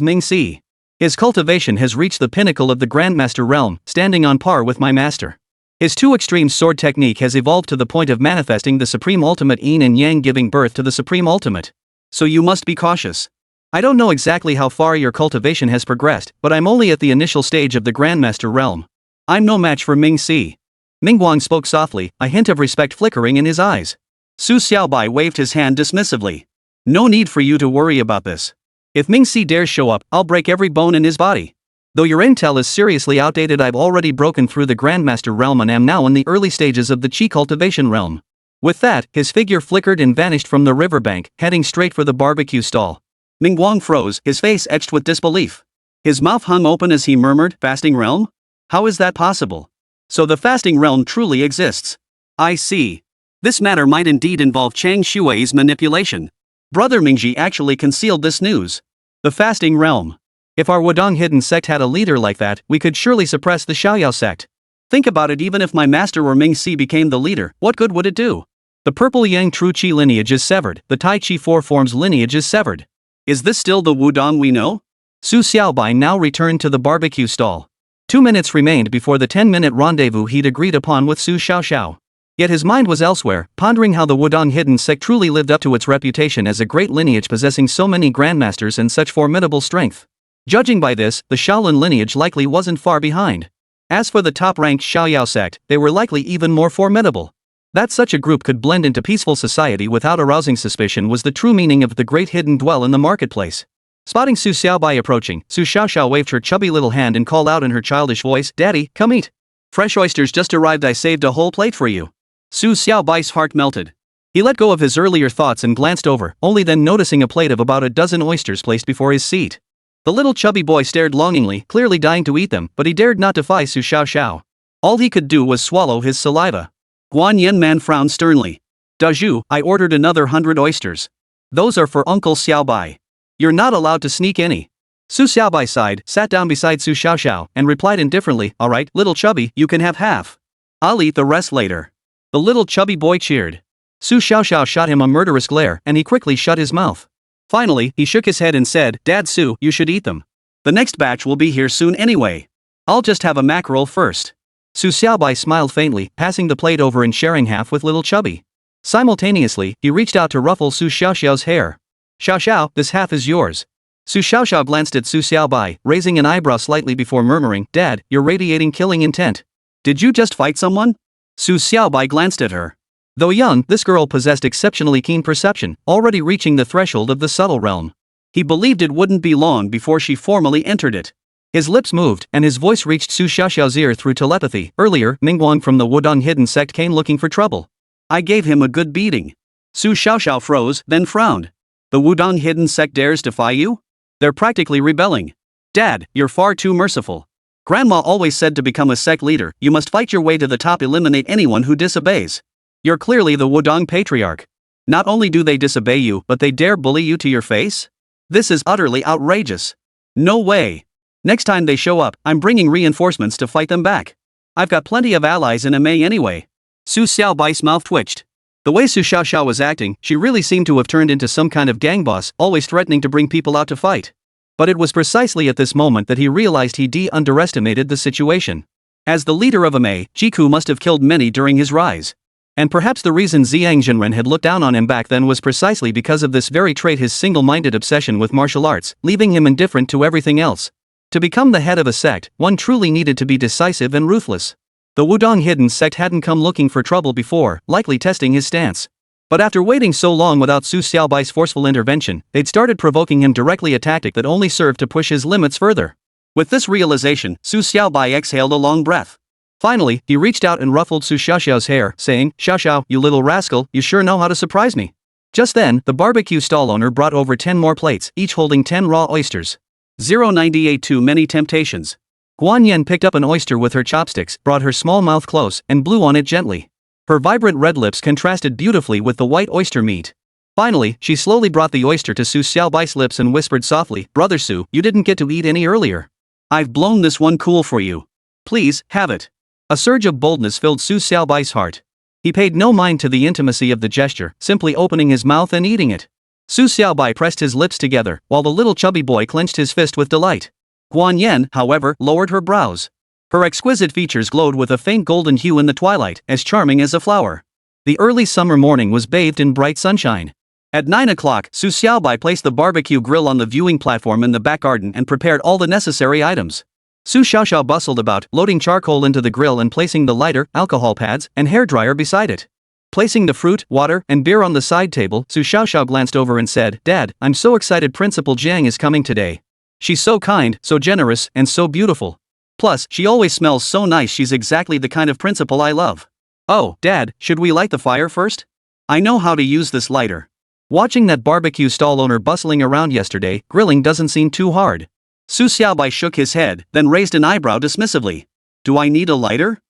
Ming Si. His cultivation has reached the pinnacle of the Grandmaster realm, standing on par with my master. His 2 extreme sword technique has evolved to the point of manifesting the supreme ultimate yin and yang, giving birth to the supreme ultimate. So you must be cautious. I don't know exactly how far your cultivation has progressed, but I'm only at the initial stage of the Grandmaster realm. I'm no match for Ming Si. Mingguang spoke softly, a hint of respect flickering in his eyes. Su Xiaobai waved his hand dismissively. No need for you to worry about this. If Ming Si dares show up, I'll break every bone in his body. Though your intel is seriously outdated, I've already broken through the Grandmaster realm and am now in the early stages of the Qi cultivation realm. With that, his figure flickered and vanished from the riverbank, heading straight for the barbecue stall. Mingguang froze, his face etched with disbelief. His mouth hung open as he murmured, "Fasting realm? How is that possible? So the fasting realm truly exists. I see. This matter might indeed involve Chang Shui's manipulation. Brother Mingji actually concealed this news. The fasting realm. If our Wudong hidden sect had a leader like that, we could surely suppress the Xiaoyao sect. Think about it, even if my master or Ming Si became the leader, what good would it do? The purple Yang True Qi lineage is severed, the Tai Chi Four Forms lineage is severed. Is this still the Wudong we know? Su Xiaobai now returned to the barbecue stall. 2 minutes remained before the 10-minute rendezvous he'd agreed upon with Su Xiaoxiao. Yet his mind was elsewhere, pondering how the Wudong hidden sect truly lived up to its reputation as a great lineage possessing so many grandmasters and such formidable strength. Judging by this, the Shaolin lineage likely wasn't far behind. As for the top-ranked Xiaoyao sect, they were likely even more formidable. That such a group could blend into peaceful society without arousing suspicion was the true meaning of the great hidden dwell in the marketplace. Spotting Su Xiaobai approaching, Su Xiaoxiao waved her chubby little hand and called out in her childish voice, "Daddy, come eat. Fresh oysters just arrived, I saved a whole plate for you." Su Xiaobai's heart melted. He let go of his earlier thoughts and glanced over, only then noticing a plate of about a dozen oysters placed before his seat. The little chubby boy stared longingly, clearly dying to eat them, but he dared not defy Su Xiaoxiao. All he could do was swallow his saliva. Guan Yanman frowned sternly. "Dazhu, I ordered another 100 oysters. Those are for Uncle Xiaobai. You're not allowed to sneak any." Su Xiaobai sighed, sat down beside Su Xiaoxiao, and replied indifferently, "All right, little chubby, you can have half. I'll eat the rest later." The little chubby boy cheered. Su Xiaoxiao shot him a murderous glare, and he quickly shut his mouth. Finally, he shook his head and said, "Dad Su, you should eat them. The next batch will be here soon anyway. I'll just have a mackerel first." Su Xiaobai smiled faintly, passing the plate over and sharing half with little chubby. Simultaneously, he reached out to ruffle Su Xiaoxiao's hair. "Xiaoxiao, this half is yours." Su Xiaoxiao glanced at Su Xiaobai, raising an eyebrow slightly before murmuring, "Dad, you're radiating killing intent. Did you just fight someone?" Su Xiaobai glanced at her. Though young, this girl possessed exceptionally keen perception, already reaching the threshold of the subtle realm. He believed it wouldn't be long before she formally entered it. His lips moved, and his voice reached Su Xiaoxiao's ear through telepathy. Earlier, Mingguang from the Wudong hidden sect came looking for trouble. I gave him a good beating. Su Xiaoxiao froze, then frowned. The Wudong hidden sect dares defy you? They're practically rebelling. Dad, you're far too merciful. Grandma always said to become a sect leader, you must fight your way to the top, eliminate anyone who disobeys. You're clearly the Wudong patriarch. Not only do they disobey you, but they dare bully you to your face? This is utterly outrageous. No way. Next time they show up, I'm bringing reinforcements to fight them back. I've got plenty of allies in Emei anyway. Su Xiaobai's mouth twitched. The way Su Xiaoxiao was acting, she really seemed to have turned into some kind of gang boss, always threatening to bring people out to fight. But it was precisely at this moment that he realized he underestimated the situation. As the leader of Emei, Jiku must have killed many during his rise. And perhaps the reason Ziyang Jinren had looked down on him back then was precisely because of this very trait, his single-minded obsession with martial arts, leaving him indifferent to everything else. To become the head of a sect, one truly needed to be decisive and ruthless. The Wudong hidden sect hadn't come looking for trouble before, likely testing his stance. But after waiting so long without Su Xiaobai's forceful intervention, they'd started provoking him directly, a tactic that only served to push his limits further. With this realization, Su Xiaobai exhaled a long breath. Finally, he reached out and ruffled Su Xiaoxiao's hair, saying, "Xiaoxiao, you little rascal, you sure know how to surprise me." Just then, the barbecue stall owner brought over 10 more plates, each holding 10 raw oysters. 098 Too many temptations. Guan Yan picked up an oyster with her chopsticks, brought her small mouth close, and blew on it gently. Her vibrant red lips contrasted beautifully with the white oyster meat. Finally, she slowly brought the oyster to Su Xiaobai's lips and whispered softly, "Brother Su, you didn't get to eat any earlier. I've blown this one cool for you. Please, have it." A surge of boldness filled Su Xiaobai's heart. He paid no mind to the intimacy of the gesture, simply opening his mouth and eating it. Su Xiaobai pressed his lips together, while the little chubby boy clenched his fist with delight. Guan Yan, however, lowered her brows. Her exquisite features glowed with a faint golden hue in the twilight, as charming as a flower. The early summer morning was bathed in bright sunshine. At 9 o'clock, Su Xiaobai placed the barbecue grill on the viewing platform in the back garden and prepared all the necessary items. Su Xiaoxiao bustled about, loading charcoal into the grill and placing the lighter, alcohol pads, and hairdryer beside it. Placing the fruit, water, and beer on the side table, Su Xiaoxiao glanced over and said, "Dad, I'm so excited Principal Ziyang is coming today. She's so kind, so generous, and so beautiful. Plus, she always smells so nice. She's exactly the kind of principal I love." "Oh, Dad, should we light the fire first? I know how to use this lighter." Watching that barbecue stall owner bustling around yesterday, grilling doesn't seem too hard. Su Xiaobai shook his head, then raised an eyebrow dismissively. "Do I need a lighter?"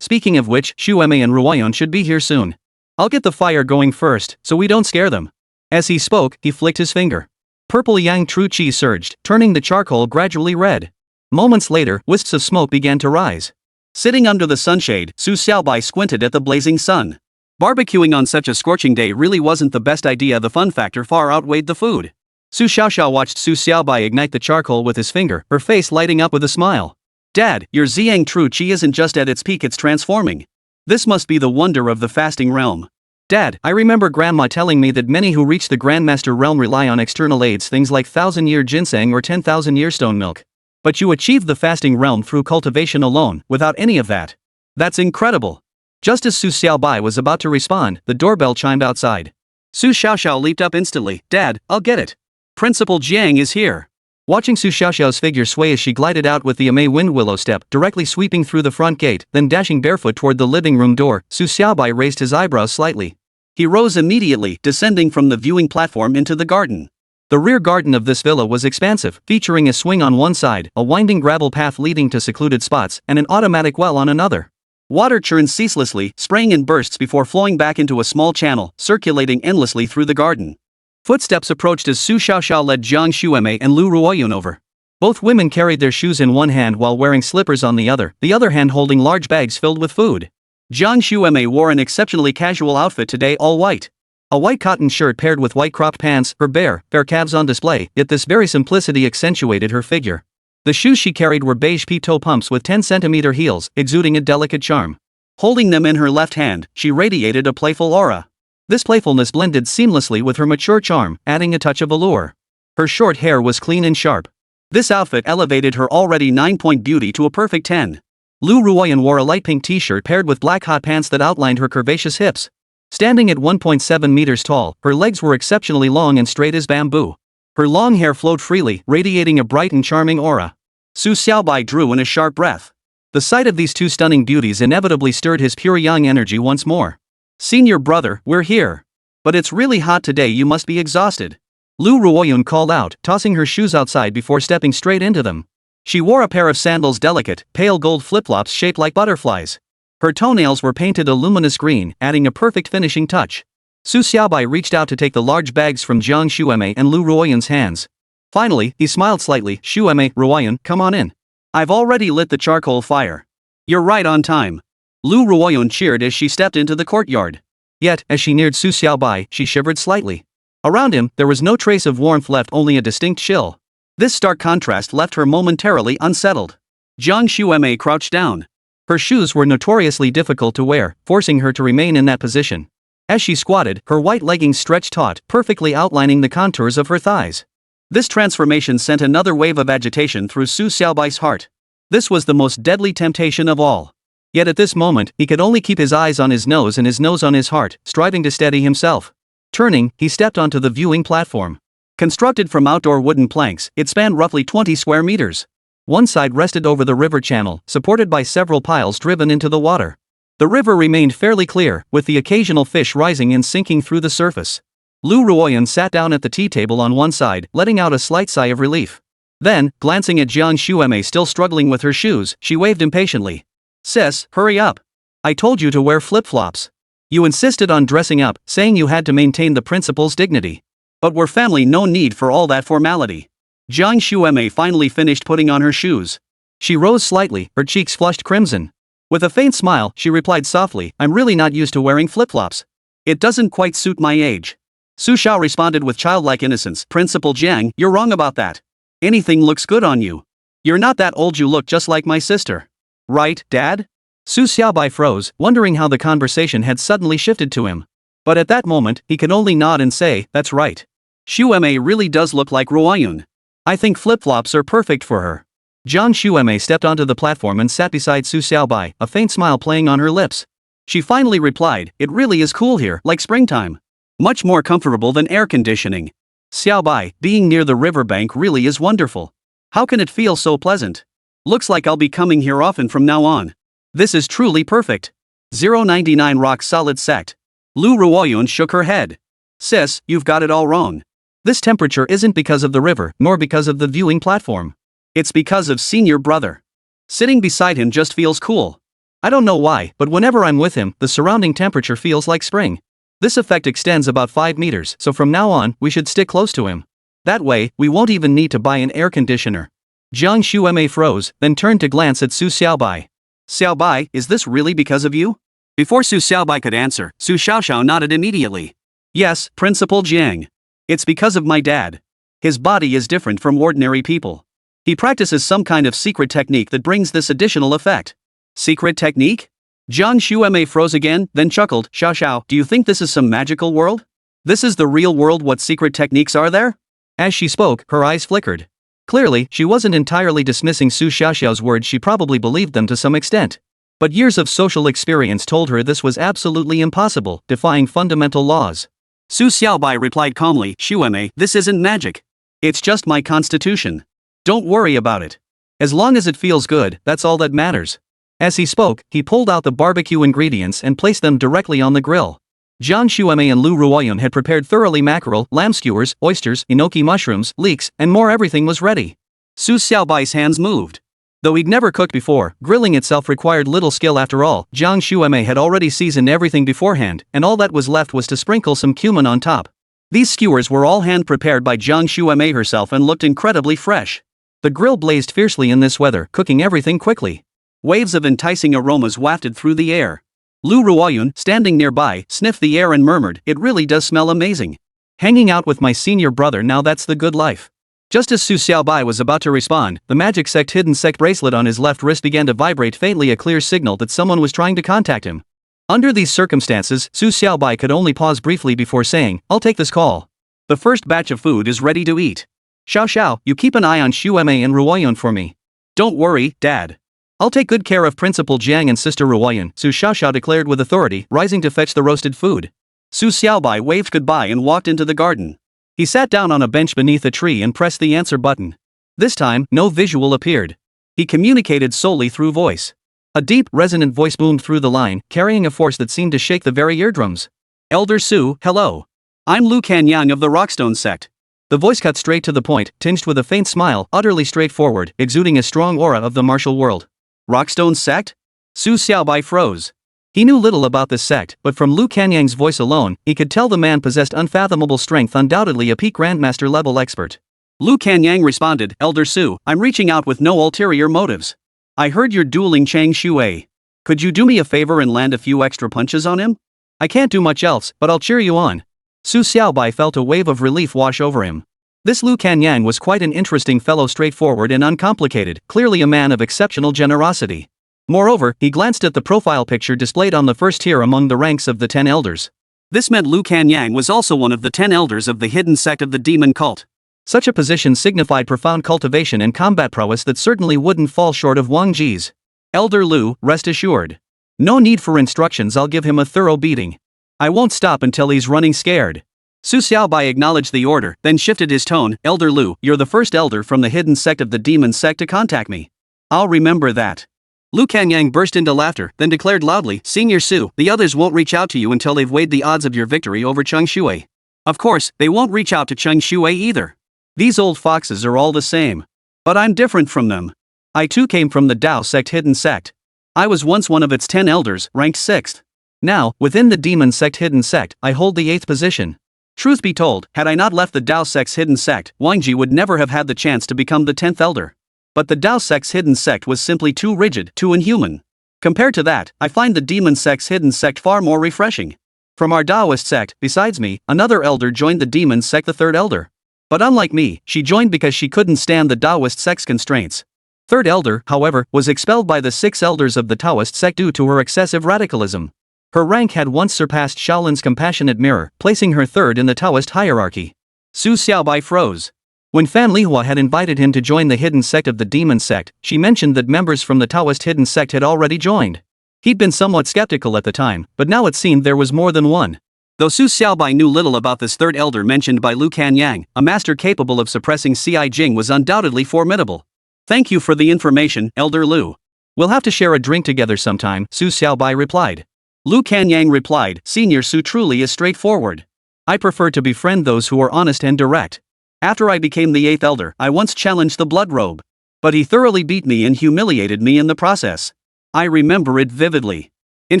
Speaking of which, Emei and Huixin should be here soon. I'll get the fire going first, so we don't scare them." As he spoke, he flicked his finger. Purple Ziyang True Qi surged, turning the charcoal gradually red. Moments later, wisps of smoke began to rise. Sitting under the sunshade, Su Xiaobai squinted at the blazing sun. Barbecuing on such a scorching day really wasn't the best idea. The fun factor far outweighed the food. Su Xiaoxiao watched Su Xiaobai ignite the charcoal with his finger, her face lighting up with a smile. "Dad, your Ziyang True Qi isn't just at its peak, it's transforming. This must be the wonder of the fasting realm." "Dad, I remember Grandma telling me that many who reach the Grandmaster realm rely on external aids, things like 1,000-year ginseng or 10,000-year stone milk. But you achieved the fasting realm through cultivation alone, without any of that. That's incredible." Just as Su Xiaobai was about to respond, the doorbell chimed outside. Su Xiaoxiao leaped up instantly. "Dad, I'll get it. Principal Ziyang is here." Watching Su Xiaoxiao's figure sway as she glided out with the Emei wind willow step directly sweeping through the front gate, then dashing barefoot toward the living room door, Su Xiaobai raised his eyebrows slightly. He rose immediately, descending from the viewing platform into the garden. The rear garden of this villa was expansive, featuring a swing on one side, a winding gravel path leading to secluded spots, and an automatic well on another. Water churned ceaselessly, spraying in bursts before flowing back into a small channel, circulating endlessly through the garden. Footsteps approached as Su Xiaoxiao led Jiang Xuemei and Lu Ruoyun over. Both women carried their shoes in one hand while wearing slippers on the other hand holding large bags filled with food. Jiang Xuemei wore an exceptionally casual outfit today, all white. A white cotton shirt paired with white cropped pants, her bare calves on display, yet this very simplicity accentuated her figure. The shoes she carried were beige peep-toe pumps with 10-centimeter heels, exuding a delicate charm. Holding them in her left hand, she radiated a playful aura. This playfulness blended seamlessly with her mature charm, adding a touch of allure. Her short hair was clean and sharp. This outfit elevated her already 9-point beauty to a perfect 10. Lu Ruoyun wore a light pink t-shirt paired with black hot pants that outlined her curvaceous hips. Standing at 1.7 meters tall, her legs were exceptionally long and straight as bamboo. Her long hair flowed freely, radiating a bright and charming aura. Su Xiaobai drew in a sharp breath. The sight of these two stunning beauties inevitably stirred his pure yang energy once more. "Senior brother, we're here. But it's really hot today, you must be exhausted." Lu Ruoyun called out, tossing her shoes outside before stepping straight into them. She wore a pair of sandals, delicate, pale gold flip-flops shaped like butterflies. Her toenails were painted a luminous green, adding a perfect finishing touch. Su Xiaobai reached out to take the large bags from Jiang Xuemei and Lu Ruoyun's hands. Finally, he smiled slightly. "Xuemei, Ruoyun, come on in. I've already lit the charcoal fire. You're right on time." Lu Ruoyun cheered as she stepped into the courtyard. Yet, as she neared Su Xiaobai, she shivered slightly. Around him, there was no trace of warmth left, only a distinct chill. This stark contrast left her momentarily unsettled. Jiang Xuemei crouched down. Her shoes were notoriously difficult to wear, forcing her to remain in that position. As she squatted, her white leggings stretched taut, perfectly outlining the contours of her thighs. This transformation sent another wave of agitation through Su Xiaobai's heart. This was the most deadly temptation of all. Yet at this moment, he could only keep his eyes on his nose and his nose on his heart, striving to steady himself. Turning, he stepped onto the viewing platform. Constructed from outdoor wooden planks, it spanned roughly 20 square meters. One side rested over the river channel, supported by several piles driven into the water. The river remained fairly clear, with the occasional fish rising and sinking through the surface. Lu Ruoyun sat down at the tea table on one side, letting out a slight sigh of relief. Then, glancing at Jiang Xuemei still struggling with her shoes, she waved impatiently. "Sis, hurry up. I told you to wear flip-flops. You insisted on dressing up, saying you had to maintain the principal's dignity. But we're family, no need for all that formality." Jiang Xuemei finally finished putting on her shoes. She rose slightly, her cheeks flushed crimson. With a faint smile, she replied softly, "I'm really not used to wearing flip-flops. It doesn't quite suit my age." Su Xiao responded with childlike innocence, "Principal Jiang, you're wrong about that. Anything looks good on you. You're not that old, you look just like my sister. Right, Dad?" Su Xiaobai froze, wondering how the conversation had suddenly shifted to him. But at that moment, he could only nod and say, that's right. Xiaobai really does look like Ruoyun. I think flip-flops are perfect for her. Jiang Xiaobai stepped onto the platform and sat beside Su Xiaobai, a faint smile playing on her lips. She finally replied, it really is cool here, like springtime. Much more comfortable than air conditioning. Xiaobai, being near the riverbank really is wonderful. How can it feel so pleasant? Looks like I'll be coming here often from now on. This is truly perfect. 099 Rock Solid Sect. Lu Ruoyun shook her head. Sis, you've got it all wrong. This temperature isn't because of the river, nor because of the viewing platform. It's because of senior brother. Sitting beside him just feels cool. I don't know why, but whenever I'm with him, the surrounding temperature feels like spring. This effect extends about 5 meters, so from now on, we should stick close to him. That way, we won't even need to buy an air conditioner. Jiang Xiaobai froze, then turned to glance at Su Xiaobai. Xiaobai, is this really because of you? Before Su Xiaobai could answer, Su Xiaoxiao nodded immediately. Yes, Principal Jiang. It's because of my dad. His body is different from ordinary people. He practices some kind of secret technique that brings this additional effect. Secret technique? Jiang Xiaobai froze again, then chuckled. Xiao, do you think this is some magical world? This is the real world. What secret techniques are there? As she spoke, her eyes flickered. Clearly, she wasn't entirely dismissing Su Xiaoxiao's words. She probably believed them to some extent. But years of social experience told her this was absolutely impossible, defying fundamental laws. Su Xiaobai replied calmly, Xiaobai, this isn't magic. It's just my constitution. Don't worry about it. As long as it feels good, that's all that matters. As he spoke, he pulled out the barbecue ingredients and placed them directly on the grill. Jiang Xiaobai and Lu Ruoyun had prepared thoroughly mackerel, lamb skewers, oysters, enoki mushrooms, leeks, and more. Everything was ready. Su Xiaobai's hands moved. Though he'd never cooked before, grilling itself required little skill after all. Jiang Xiaobai had already seasoned everything beforehand, and all that was left was to sprinkle some cumin on top. These skewers were all hand-prepared by Jiang Xiaobai herself and looked incredibly fresh. The grill blazed fiercely in this weather, cooking everything quickly. Waves of enticing aromas wafted through the air. Lu Ruoyun, standing nearby, sniffed the air and murmured, it really does smell amazing. Hanging out with my senior brother, now that's the good life. Just as Su Xiaobai was about to respond, the Magic Sect hidden sect bracelet on his left wrist began to vibrate faintly, a clear signal that someone was trying to contact him. Under these circumstances, Su Xiaobai could only pause briefly before saying, I'll take this call. The first batch of food is ready to eat. Xiao, you keep an eye on Xiaobai and Ruoyun for me. Don't worry, Dad. I'll take good care of Principal Jiang and Sister Ruoyun, Su Xiaoxiao declared with authority, rising to fetch the roasted food. Su Xiaobai waved goodbye and walked into the garden. He sat down on a bench beneath a tree and pressed the answer button. This time, no visual appeared. He communicated solely through voice. A deep, resonant voice boomed through the line, carrying a force that seemed to shake the very eardrums. Elder Su, hello. I'm Lu Kanyang of the Rockstone Sect. The voice cut straight to the point, tinged with a faint smile, utterly straightforward, exuding a strong aura of the martial world. Rockstone Sect? Su Xiaobai froze. He knew little about this sect, but from Lu Kanyang's voice alone, he could tell the man possessed unfathomable strength, undoubtedly a peak Grandmaster level expert. Lu Kanyang responded, Elder Su, I'm reaching out with no ulterior motives. I heard you're dueling Chang Shui. Could you do me a favor and land a few extra punches on him? I can't do much else, but I'll cheer you on. Su Xiaobai felt a wave of relief wash over him. This Lu Kanyang was quite an interesting fellow, straightforward and uncomplicated, clearly a man of exceptional generosity. Moreover, he glanced at the profile picture displayed on the first tier among the ranks of the 10 elders. This meant Lu Kanyang was also one of the 10 elders of the hidden sect of the demon cult. Such a position signified profound cultivation and combat prowess that certainly wouldn't fall short of Wang Ji's. Elder Lu, rest assured. No need for instructions, I'll give him a thorough beating. I won't stop until he's running scared. Su Xiaobai acknowledged the order, then shifted his tone, Elder Lu, you're the first elder from the hidden sect of the demon sect to contact me. I'll remember that. Lu Kanyang burst into laughter, then declared loudly, Senior Su, the others won't reach out to you until they've weighed the odds of your victory over Cheng Shui. Of course, they won't reach out to Cheng Shui either. These old foxes are all the same. But I'm different from them. I too came from the Dao sect hidden sect. I was once one of its 10 elders, ranked 6th. Now, within the demon sect hidden sect, I hold the 8th position. Truth be told, had I not left the Dao sect's hidden sect, Wang Ji would never have had the chance to become the 10th elder. But the Dao sect's hidden sect was simply too rigid, too inhuman. Compared to that, I find the demon sect's hidden sect far more refreshing. From our Daoist sect, besides me, another elder joined the demon sect, the 3rd elder. But unlike me, she joined because she couldn't stand the Daoist sect's constraints. 3rd elder, however, was expelled by the 6 elders of the Taoist sect due to her excessive radicalism. Her rank had once surpassed Shaolin's compassionate mirror, placing her third in the Taoist hierarchy. Su Xiaobai froze. When Fan Lihua had invited him to join the hidden sect of the Demon Sect, she mentioned that members from the Taoist hidden sect had already joined. He'd been somewhat skeptical at the time, but now it seemed there was more than one. Though Su Xiaobai knew little about this third elder mentioned by Lu Kanyang, a master capable of suppressing Ci Jing was undoubtedly formidable. Thank you for the information, Elder Lu. We'll have to share a drink together sometime, Su Xiaobai replied. Lu Kanyang replied, Senior Su truly is straightforward. I prefer to befriend those who are honest and direct. After I became the 8th elder, I once challenged the blood robe. But he thoroughly beat me and humiliated me in the process. I remember it vividly. In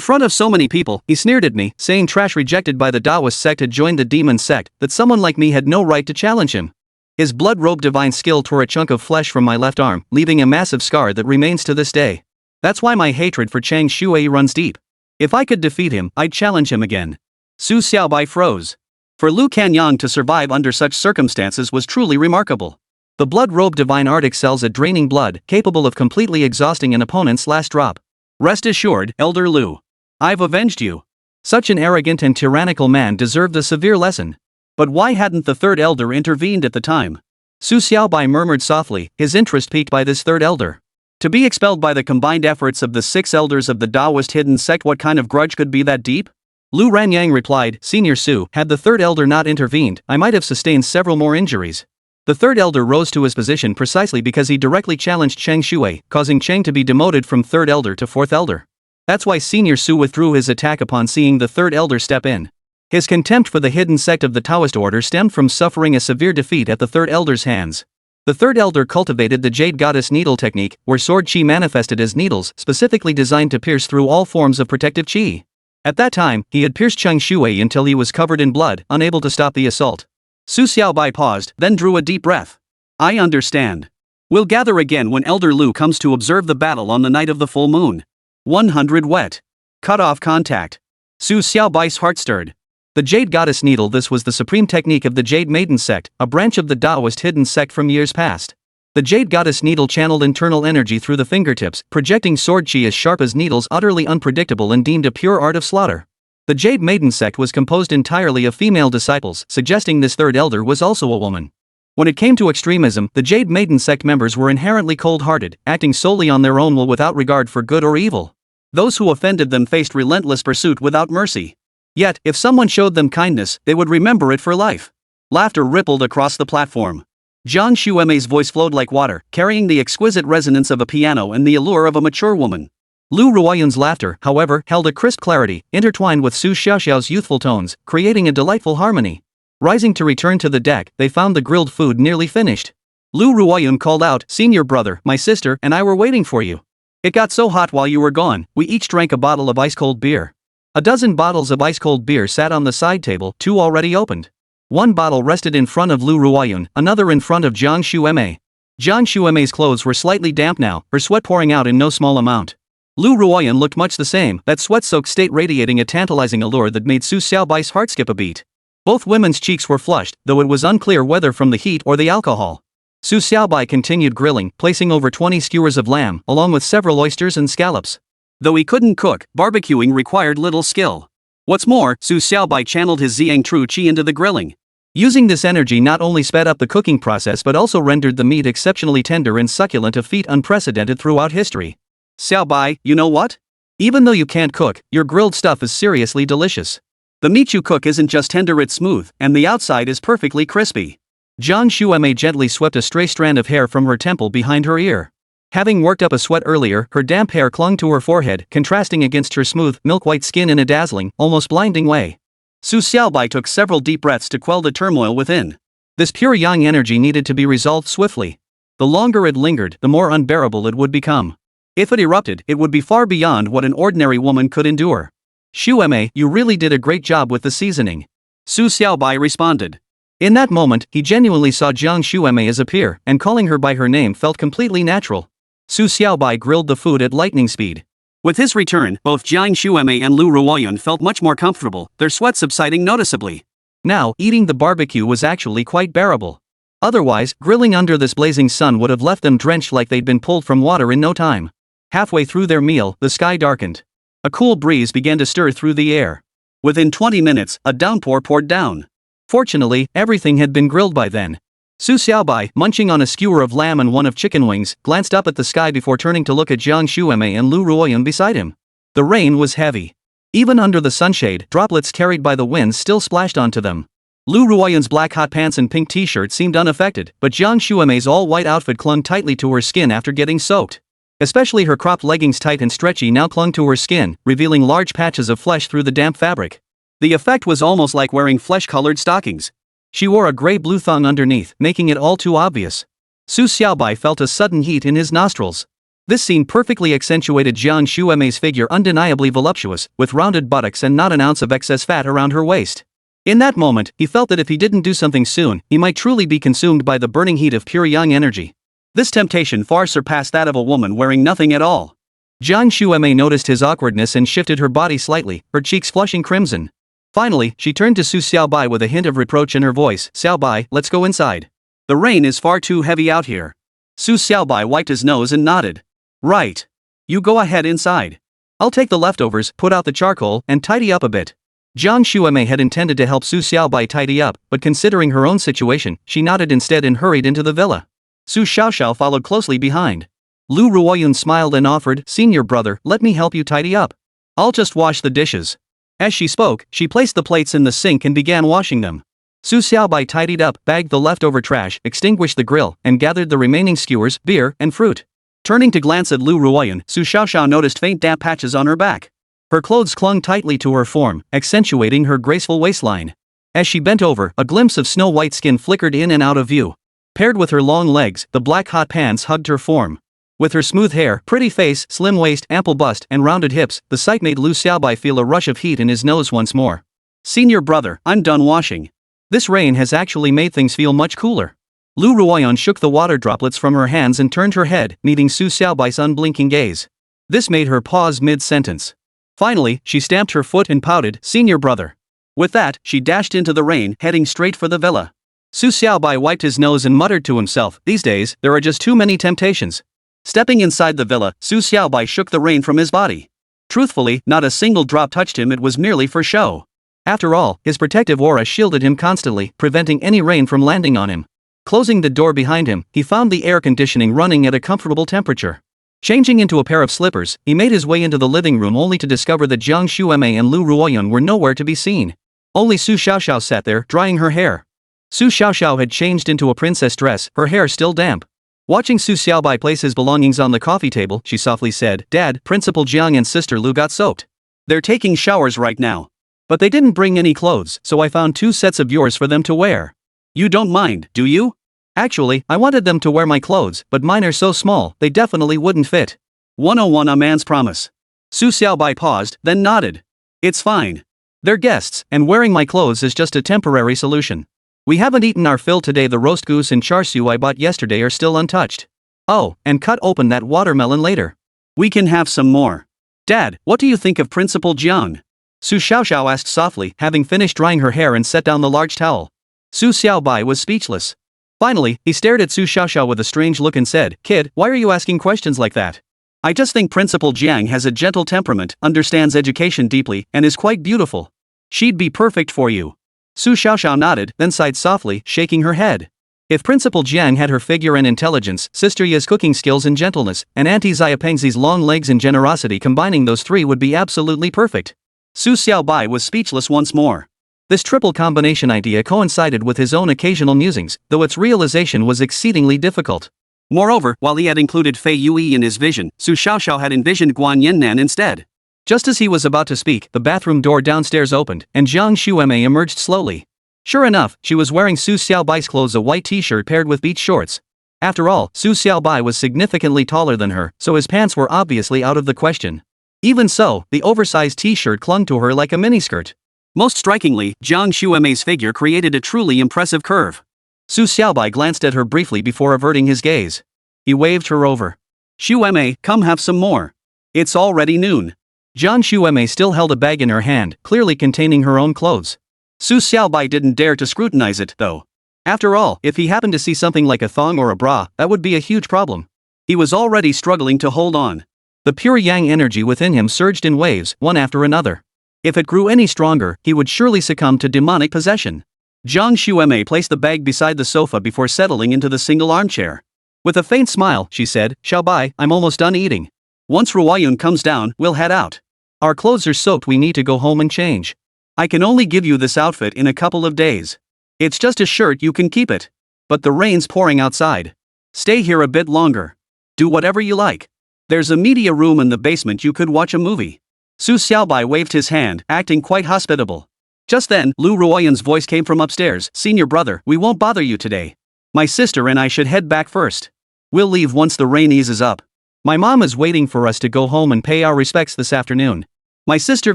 front of so many people, he sneered at me, saying trash rejected by the Taoist sect had joined the Demon Sect, that someone like me had no right to challenge him. His blood robe divine skill tore a chunk of flesh from my left arm, leaving a massive scar that remains to this day. That's why my hatred for Chang Shui runs deep. If I could defeat him, I'd challenge him again. Su Xiaobai froze. For Lu Kanyang to survive under such circumstances was truly remarkable. The blood robe divine art excels at draining blood, capable of completely exhausting an opponent's last drop. Rest assured, Elder Lu. I've avenged you. Such an arrogant and tyrannical man deserved a severe lesson. But why hadn't the third elder intervened at the time? Su Xiaobai murmured softly, his interest piqued by this third elder. To be expelled by the combined efforts of the 6 elders of the Taoist hidden sect, what kind of grudge could be that deep? Lu Ranyang replied, Senior Su, had the third elder not intervened, I might have sustained several more injuries. The third elder rose to his position precisely because he directly challenged Cheng Shui, causing Cheng to be demoted from third elder to fourth elder. That's why Senior Su withdrew his attack upon seeing the third elder step in. His contempt for the hidden sect of the Taoist order stemmed from suffering a severe defeat at the third elder's hands. The third elder cultivated the Jade Goddess Needle technique, where sword chi manifested as needles, specifically designed to pierce through all forms of protective chi. At that time, he had pierced Cheng Shui until he was covered in blood, unable to stop the assault. Su Xiaobai paused, then drew a deep breath. I understand. We'll gather again when Elder Lu comes to observe the battle on the night of the full moon. 100 wet. Cut off contact. Su Xiaobai's heart stirred. The Jade Goddess Needle. This was the supreme technique of the Jade Maiden Sect, a branch of the Taoist hidden sect from years past. The Jade Goddess Needle channeled internal energy through the fingertips, projecting sword chi as sharp as needles, utterly unpredictable and deemed a pure art of slaughter. The Jade Maiden Sect was composed entirely of female disciples, suggesting this third elder was also a woman. When it came to extremism, the Jade Maiden Sect members were inherently cold-hearted, acting solely on their own will without regard for good or evil. Those who offended them faced relentless pursuit without mercy. Yet, if someone showed them kindness, they would remember it for life. Laughter rippled across the platform. Jiang Xuemei's voice flowed like water, carrying the exquisite resonance of a piano and the allure of a mature woman. Lu Ruoyun's laughter, however, held a crisp clarity, intertwined with Su Xiaoxiao's youthful tones, creating a delightful harmony. Rising to return to the deck, they found the grilled food nearly finished. Lu Ruoyun called out, Senior brother, my sister and I were waiting for you. It got so hot while you were gone, we each drank a bottle of ice-cold beer. A dozen bottles of ice-cold beer sat on the side table, 2 already opened. One bottle rested in front of Lu Ruoyun, another in front of Jiang Xuemei. Jiang Xuemei's clothes were slightly damp now, her sweat pouring out in no small amount. Lu Ruoyun looked much the same, that sweat-soaked state radiating a tantalizing allure that made Su Xiaobai's heart skip a beat. Both women's cheeks were flushed, though it was unclear whether from the heat or the alcohol. Su Xiaobai continued grilling, placing over 20 skewers of lamb, along with several oysters and scallops. Though he couldn't cook, barbecuing required little skill. What's more, Su Xiaobai channeled his Ziyang True Qi into the grilling. Using this energy not only sped up the cooking process but also rendered the meat exceptionally tender and succulent, a feat unprecedented throughout history. Xiaobai, you know what? Even though you can't cook, your grilled stuff is seriously delicious. The meat you cook isn't just tender, it's smooth, and the outside is perfectly crispy. Jiang Xuemei gently swept a stray strand of hair from her temple behind her ear. Having worked up a sweat earlier, her damp hair clung to her forehead, contrasting against her smooth, milk-white skin in a dazzling, almost blinding way. Su Xiaobai took several deep breaths to quell the turmoil within. This pure yang energy needed to be resolved swiftly. The longer it lingered, the more unbearable it would become. If it erupted, it would be far beyond what an ordinary woman could endure. Xuemei, you really did a great job with the seasoning. Su Xiaobai responded. In that moment, he genuinely saw Jiang Xuemei as a peer, and calling her by her name felt completely natural. Su Xiaobai grilled the food at lightning speed. With his return, both Jiang Xuemei and Lu Ruoyun felt much more comfortable, their sweat subsiding noticeably. Now, eating the barbecue was actually quite bearable. Otherwise, grilling under this blazing sun would have left them drenched like they'd been pulled from water in no time. Halfway through their meal, the sky darkened. A cool breeze began to stir through the air. Within 20 minutes, a downpour poured down. Fortunately, everything had been grilled by then. Su Xiaobai, munching on a skewer of lamb and one of chicken wings, glanced up at the sky before turning to look at Jiang Emei and Lu Ruoyun beside him. The rain was heavy. Even under the sunshade, droplets carried by the winds still splashed onto them. Lu Ruoyun's black hot pants and pink t-shirt seemed unaffected, but Jiang Emei's all-white outfit clung tightly to her skin after getting soaked. Especially her cropped leggings, tight and stretchy, now clung to her skin, revealing large patches of flesh through the damp fabric. The effect was almost like wearing flesh-colored stockings. She wore a gray-blue thong underneath, making it all too obvious. Su Xiaobai felt a sudden heat in his nostrils. This scene perfectly accentuated Jiang Emei's figure, undeniably voluptuous, with rounded buttocks and not an ounce of excess fat around her waist. In that moment, he felt that if he didn't do something soon, he might truly be consumed by the burning heat of pure yang energy. This temptation far surpassed that of a woman wearing nothing at all. Jiang Emei noticed his awkwardness and shifted her body slightly, her cheeks flushing crimson. Finally, she turned to Su Xiaobai with a hint of reproach in her voice. Xiaobai, let's go inside. The rain is far too heavy out here. Su Xiaobai wiped his nose and nodded. Right. You go ahead inside. I'll take the leftovers, put out the charcoal, and tidy up a bit. Jiang Emei had intended to help Su Xiaobai tidy up, but considering her own situation, she nodded instead and hurried into the villa. Su Xiaoxiao followed closely behind. Lu Ruoyun smiled and offered, "Senior brother, let me help you tidy up. I'll just wash the dishes." As she spoke, she placed the plates in the sink and began washing them. Su Xiaobai tidied up, bagged the leftover trash, extinguished the grill, and gathered the remaining skewers, beer, and fruit. Turning to glance at Lu Ruoyun, Su Xiaoxiao noticed faint damp patches on her back. Her clothes clung tightly to her form, accentuating her graceful waistline. As she bent over, a glimpse of snow-white skin flickered in and out of view. Paired with her long legs, the black hot pants hugged her form. With her smooth hair, pretty face, slim waist, ample bust, and rounded hips, the sight made Lu Xiaobai feel a rush of heat in his nose once more. "Senior brother, I'm done washing. This rain has actually made things feel much cooler." Lu Ruoyun shook the water droplets from her hands and turned her head, meeting Su Xiaobai's unblinking gaze. This made her pause mid-sentence. Finally, she stamped her foot and pouted, "Senior brother." With that, she dashed into the rain, heading straight for the villa. Su Xiaobai wiped his nose and muttered to himself, "These days, there are just too many temptations." Stepping inside the villa, Su Xiaobai shook the rain from his body. Truthfully, not a single drop touched him, it was merely for show. After all, his protective aura shielded him constantly, preventing any rain from landing on him. Closing the door behind him, he found the air conditioning running at a comfortable temperature. Changing into a pair of slippers, he made his way into the living room only to discover that Jiang Emei and Lu Ruoyun were nowhere to be seen. Only Su Xiaoxiao sat there, drying her hair. Su Xiaoxiao had changed into a princess dress, her hair still damp. Watching Su Xiaobai place his belongings on the coffee table, she softly said, "Dad, Principal Jiang and Sister Lu got soaked. They're taking showers right now. But they didn't bring any clothes, so I found 2 sets of yours for them to wear. You don't mind, do you?" "Actually, I wanted them to wear my clothes, but mine are so small, they definitely wouldn't fit." 101 A Man's Promise. Su Xiaobai paused, then nodded. "It's fine. They're guests, and wearing my clothes is just a temporary solution. We haven't eaten our fill today. The roast goose and char siu I bought yesterday are still untouched. Oh, and cut open that watermelon later. We can have some more. Dad, what do you think of Principal Jiang?" Su Xiaoxiao asked softly, having finished drying her hair and set down the large towel. Su Xiaobai was speechless. Finally, he stared at Su Xiaoxiao with a strange look and said, "Kid, why are you asking questions like that? I just think Principal Jiang has a gentle temperament, understands education deeply, and is quite beautiful. She'd be perfect for you." Su Xiaoxiao nodded, then sighed softly, shaking her head. If Principal Jiang had her figure and intelligence, Sister Ya's cooking skills and gentleness, and Auntie Xiapengzi's long legs and generosity, combining those 3 would be absolutely perfect. Su Xiaobai was speechless once more. This triple combination idea coincided with his own occasional musings, though its realization was exceedingly difficult. Moreover, while he had included Fei Yui in his vision, Su Xiaoxiao had envisioned Guan Yinnan instead. Just as he was about to speak, the bathroom door downstairs opened, and Jiang Emei emerged slowly. Sure enough, she was wearing Su Xiaobai's clothes, a white t-shirt paired with beach shorts. After all, Su Xiaobai was significantly taller than her, so his pants were obviously out of the question. Even so, the oversized t-shirt clung to her like a miniskirt. Most strikingly, Jiang Emei's figure created a truly impressive curve. Su Xiaobai glanced at her briefly before averting his gaze. He waved her over. "Emei, come have some more. It's already noon." Jiang Emei still held a bag in her hand, clearly containing her own clothes. Su Xiaobai didn't dare to scrutinize it, though. After all, if he happened to see something like a thong or a bra, that would be a huge problem. He was already struggling to hold on. The pure yang energy within him surged in waves, one after another. If it grew any stronger, he would surely succumb to demonic possession. Zhang Emei placed the bag beside the sofa before settling into the single armchair. With a faint smile, she said, "Xiaobai, I'm almost done eating. Once Ruoyun comes down, we'll head out. Our clothes are soaked, we need to go home and change. I can only give you this outfit in a couple of days. It's just a shirt, you can keep it. But the rain's pouring outside. Stay here a bit longer. Do whatever you like. There's a media room in the basement, you could watch a movie." Su Xiaobai waved his hand, acting quite hospitable. Just then, Lu Ruoyun's voice came from upstairs. "Senior brother, we won't bother you today. My sister and I should head back first. We'll leave once the rain eases up. My mom is waiting for us to go home and pay our respects this afternoon. My sister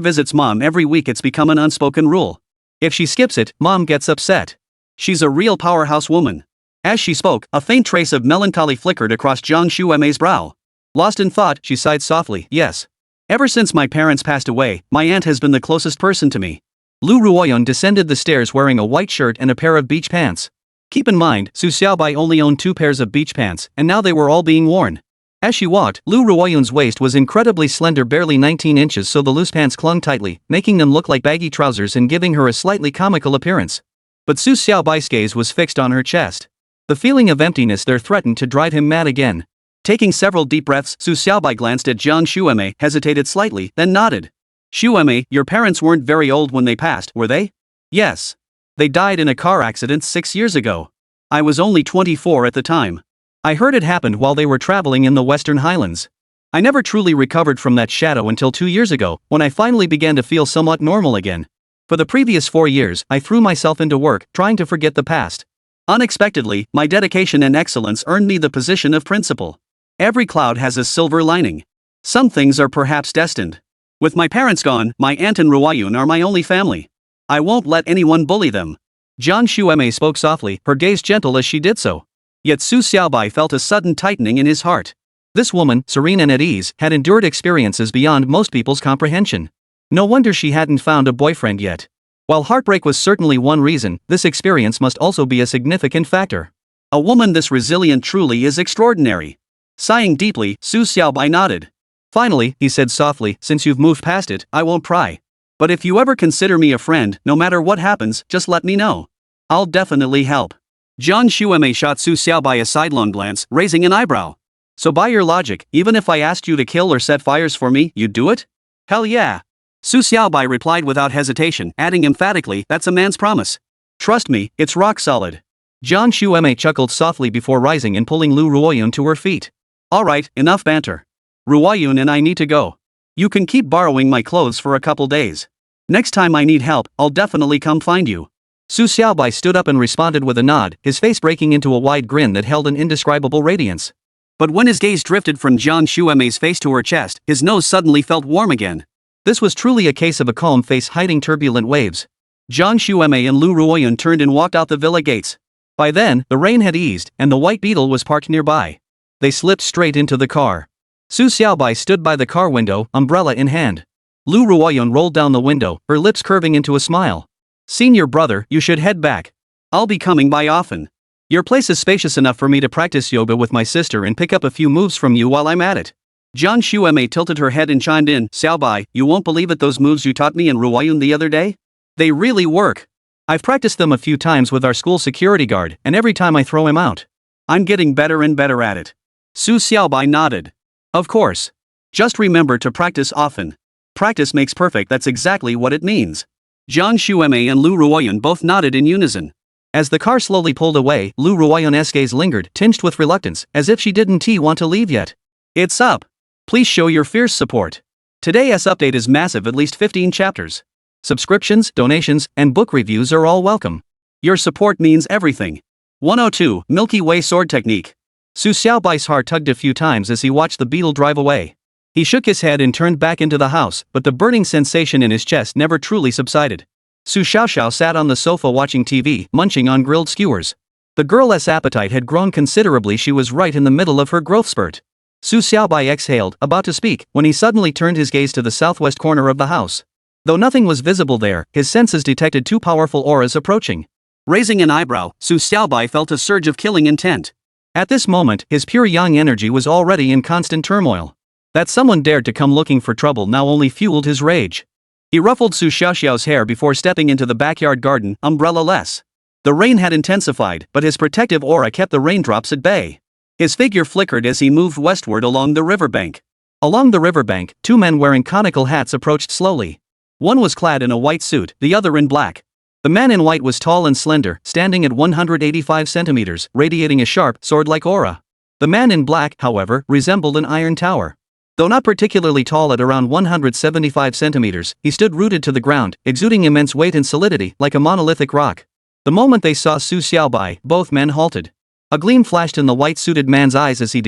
visits mom every week, it's become an unspoken rule. If she skips it, mom gets upset. She's a real powerhouse woman." As she spoke, a faint trace of melancholy flickered across Zhang Emei's brow. Lost in thought, she sighed softly. "Yes. Ever since my parents passed away, my aunt has been the closest person to me." Lu Ruoyun descended the stairs wearing a white shirt and a pair of beach pants. Keep in mind, Su Xiaobai only owned 2 pairs of beach pants, and now they were all being worn. As she walked, Lu Ruoyun's waist was incredibly slender, barely 19 inches, so the loose pants clung tightly, making them look like baggy trousers and giving her a slightly comical appearance. But Su Xiaobai's gaze was fixed on her chest. The feeling of emptiness there threatened to drive him mad again. Taking several deep breaths, Su Xiaobai glanced at Zhang Emei, hesitated slightly, then nodded. "Emei, your parents weren't very old when they passed, were they?" "Yes. They died in a car accident 6 years ago. I was only 24 at the time. I heard it happened while they were traveling in the Western Highlands. I never truly recovered from that shadow until 2 years ago, when I finally began to feel somewhat normal again. For the previous 4 years, I threw myself into work, trying to forget the past. Unexpectedly, my dedication and excellence earned me the position of principal. Every cloud has a silver lining. Some things are perhaps destined. With my parents gone, my aunt and Ruoyun are my only family. I won't let anyone bully them." Zhang Emei spoke softly, her gaze gentle as she did so. Yet Su Xiaobai felt a sudden tightening in his heart. This woman, serene and at ease, had endured experiences beyond most people's comprehension. No wonder she hadn't found a boyfriend yet. While heartbreak was certainly one reason, this experience must also be a significant factor. A woman this resilient truly is extraordinary. Sighing deeply, Su Xiaobai nodded. "Finally," he said softly, "since you've moved past it, I won't pry. But if you ever consider me a friend, no matter what happens, just let me know. I'll definitely help." Zhang Emei shot Su Xiaobai a sidelong glance, raising an eyebrow. "So by your logic, even if I asked you to kill or set fires for me, you'd do it?" "Hell yeah." Su Xiaobai replied without hesitation, adding emphatically, "That's a man's promise. Trust me, it's rock solid." Zhang Emei chuckled softly before rising and pulling Lu Ruoyun to her feet. "Alright, enough banter. Ruoyun and I need to go. You can keep borrowing my clothes for a couple days. Next time I need help, I'll definitely come find you." Su Xiaobai stood up and responded with a nod, his face breaking into a wide grin that held an indescribable radiance. But when his gaze drifted from Zhang Emei's face to her chest, his nose suddenly felt warm again. This was truly a case of a calm face hiding turbulent waves. Zhang Emei and Lu Ruoyun turned and walked out the villa gates. By then, the rain had eased, and the white beetle was parked nearby. They slipped straight into the car. Su Xiaobai stood by the car window, umbrella in hand. Lu Ruoyun rolled down the window, her lips curving into a smile. "Senior brother, you should head back. I'll be coming by often. Your place is spacious enough for me to practice yoga with my sister and pick up a few moves from you while I'm at it." Zhang Emei tilted her head and chimed in, "Xiaobai, you won't believe it, those moves you taught me and Ruoyun the other day? They really work. I've practiced them a few times with our school security guard, and every time I throw him out. I'm getting better and better at it." Su Xiaobai nodded. "Of course. Just remember to practice often. Practice makes perfect, that's exactly what it means." Zhang Emei and Lu Ruoyun both nodded in unison. As the car slowly pulled away, Lu Ruoyun's gaze lingered, tinged with reluctance, as if she didn't want to leave yet. "It's up. Please show your fierce support. Today's update is massive, at least 15 chapters. Subscriptions, donations, and book reviews are all welcome. Your support means everything." 102, Milky Way Sword Technique. Su Xiaobai's heart tugged a few times as he watched the beetle drive away. He shook his head and turned back into the house, but the burning sensation in his chest never truly subsided. Su Xiaoxiao sat on the sofa watching TV, munching on grilled skewers. The girl's appetite had grown considerably. She was right in the middle of her growth spurt. Su Xiaobai exhaled, about to speak, when he suddenly turned his gaze to the southwest corner of the house. Though nothing was visible there, his senses detected 2 powerful auras approaching. Raising an eyebrow, Su Xiaobai felt a surge of killing intent. At this moment, his pure yang energy was already in constant turmoil. That someone dared to come looking for trouble now only fueled his rage. He ruffled Su Xiaoxiao's hair before stepping into the backyard garden, umbrella-less. The rain had intensified, but his protective aura kept the raindrops at bay. His figure flickered as he moved westward along the riverbank. Along the riverbank, two men wearing conical hats approached slowly. One was clad in a white suit, the other in black. The man in white was tall and slender, standing at 185 centimeters, radiating a sharp, sword-like aura. The man in black, however, resembled an iron tower. Though not particularly tall at around 175 centimeters, he stood rooted to the ground, exuding immense weight and solidity, like a monolithic rock. The moment they saw Su Xiaobai, both men halted. A gleam flashed in the white-suited man's eyes as he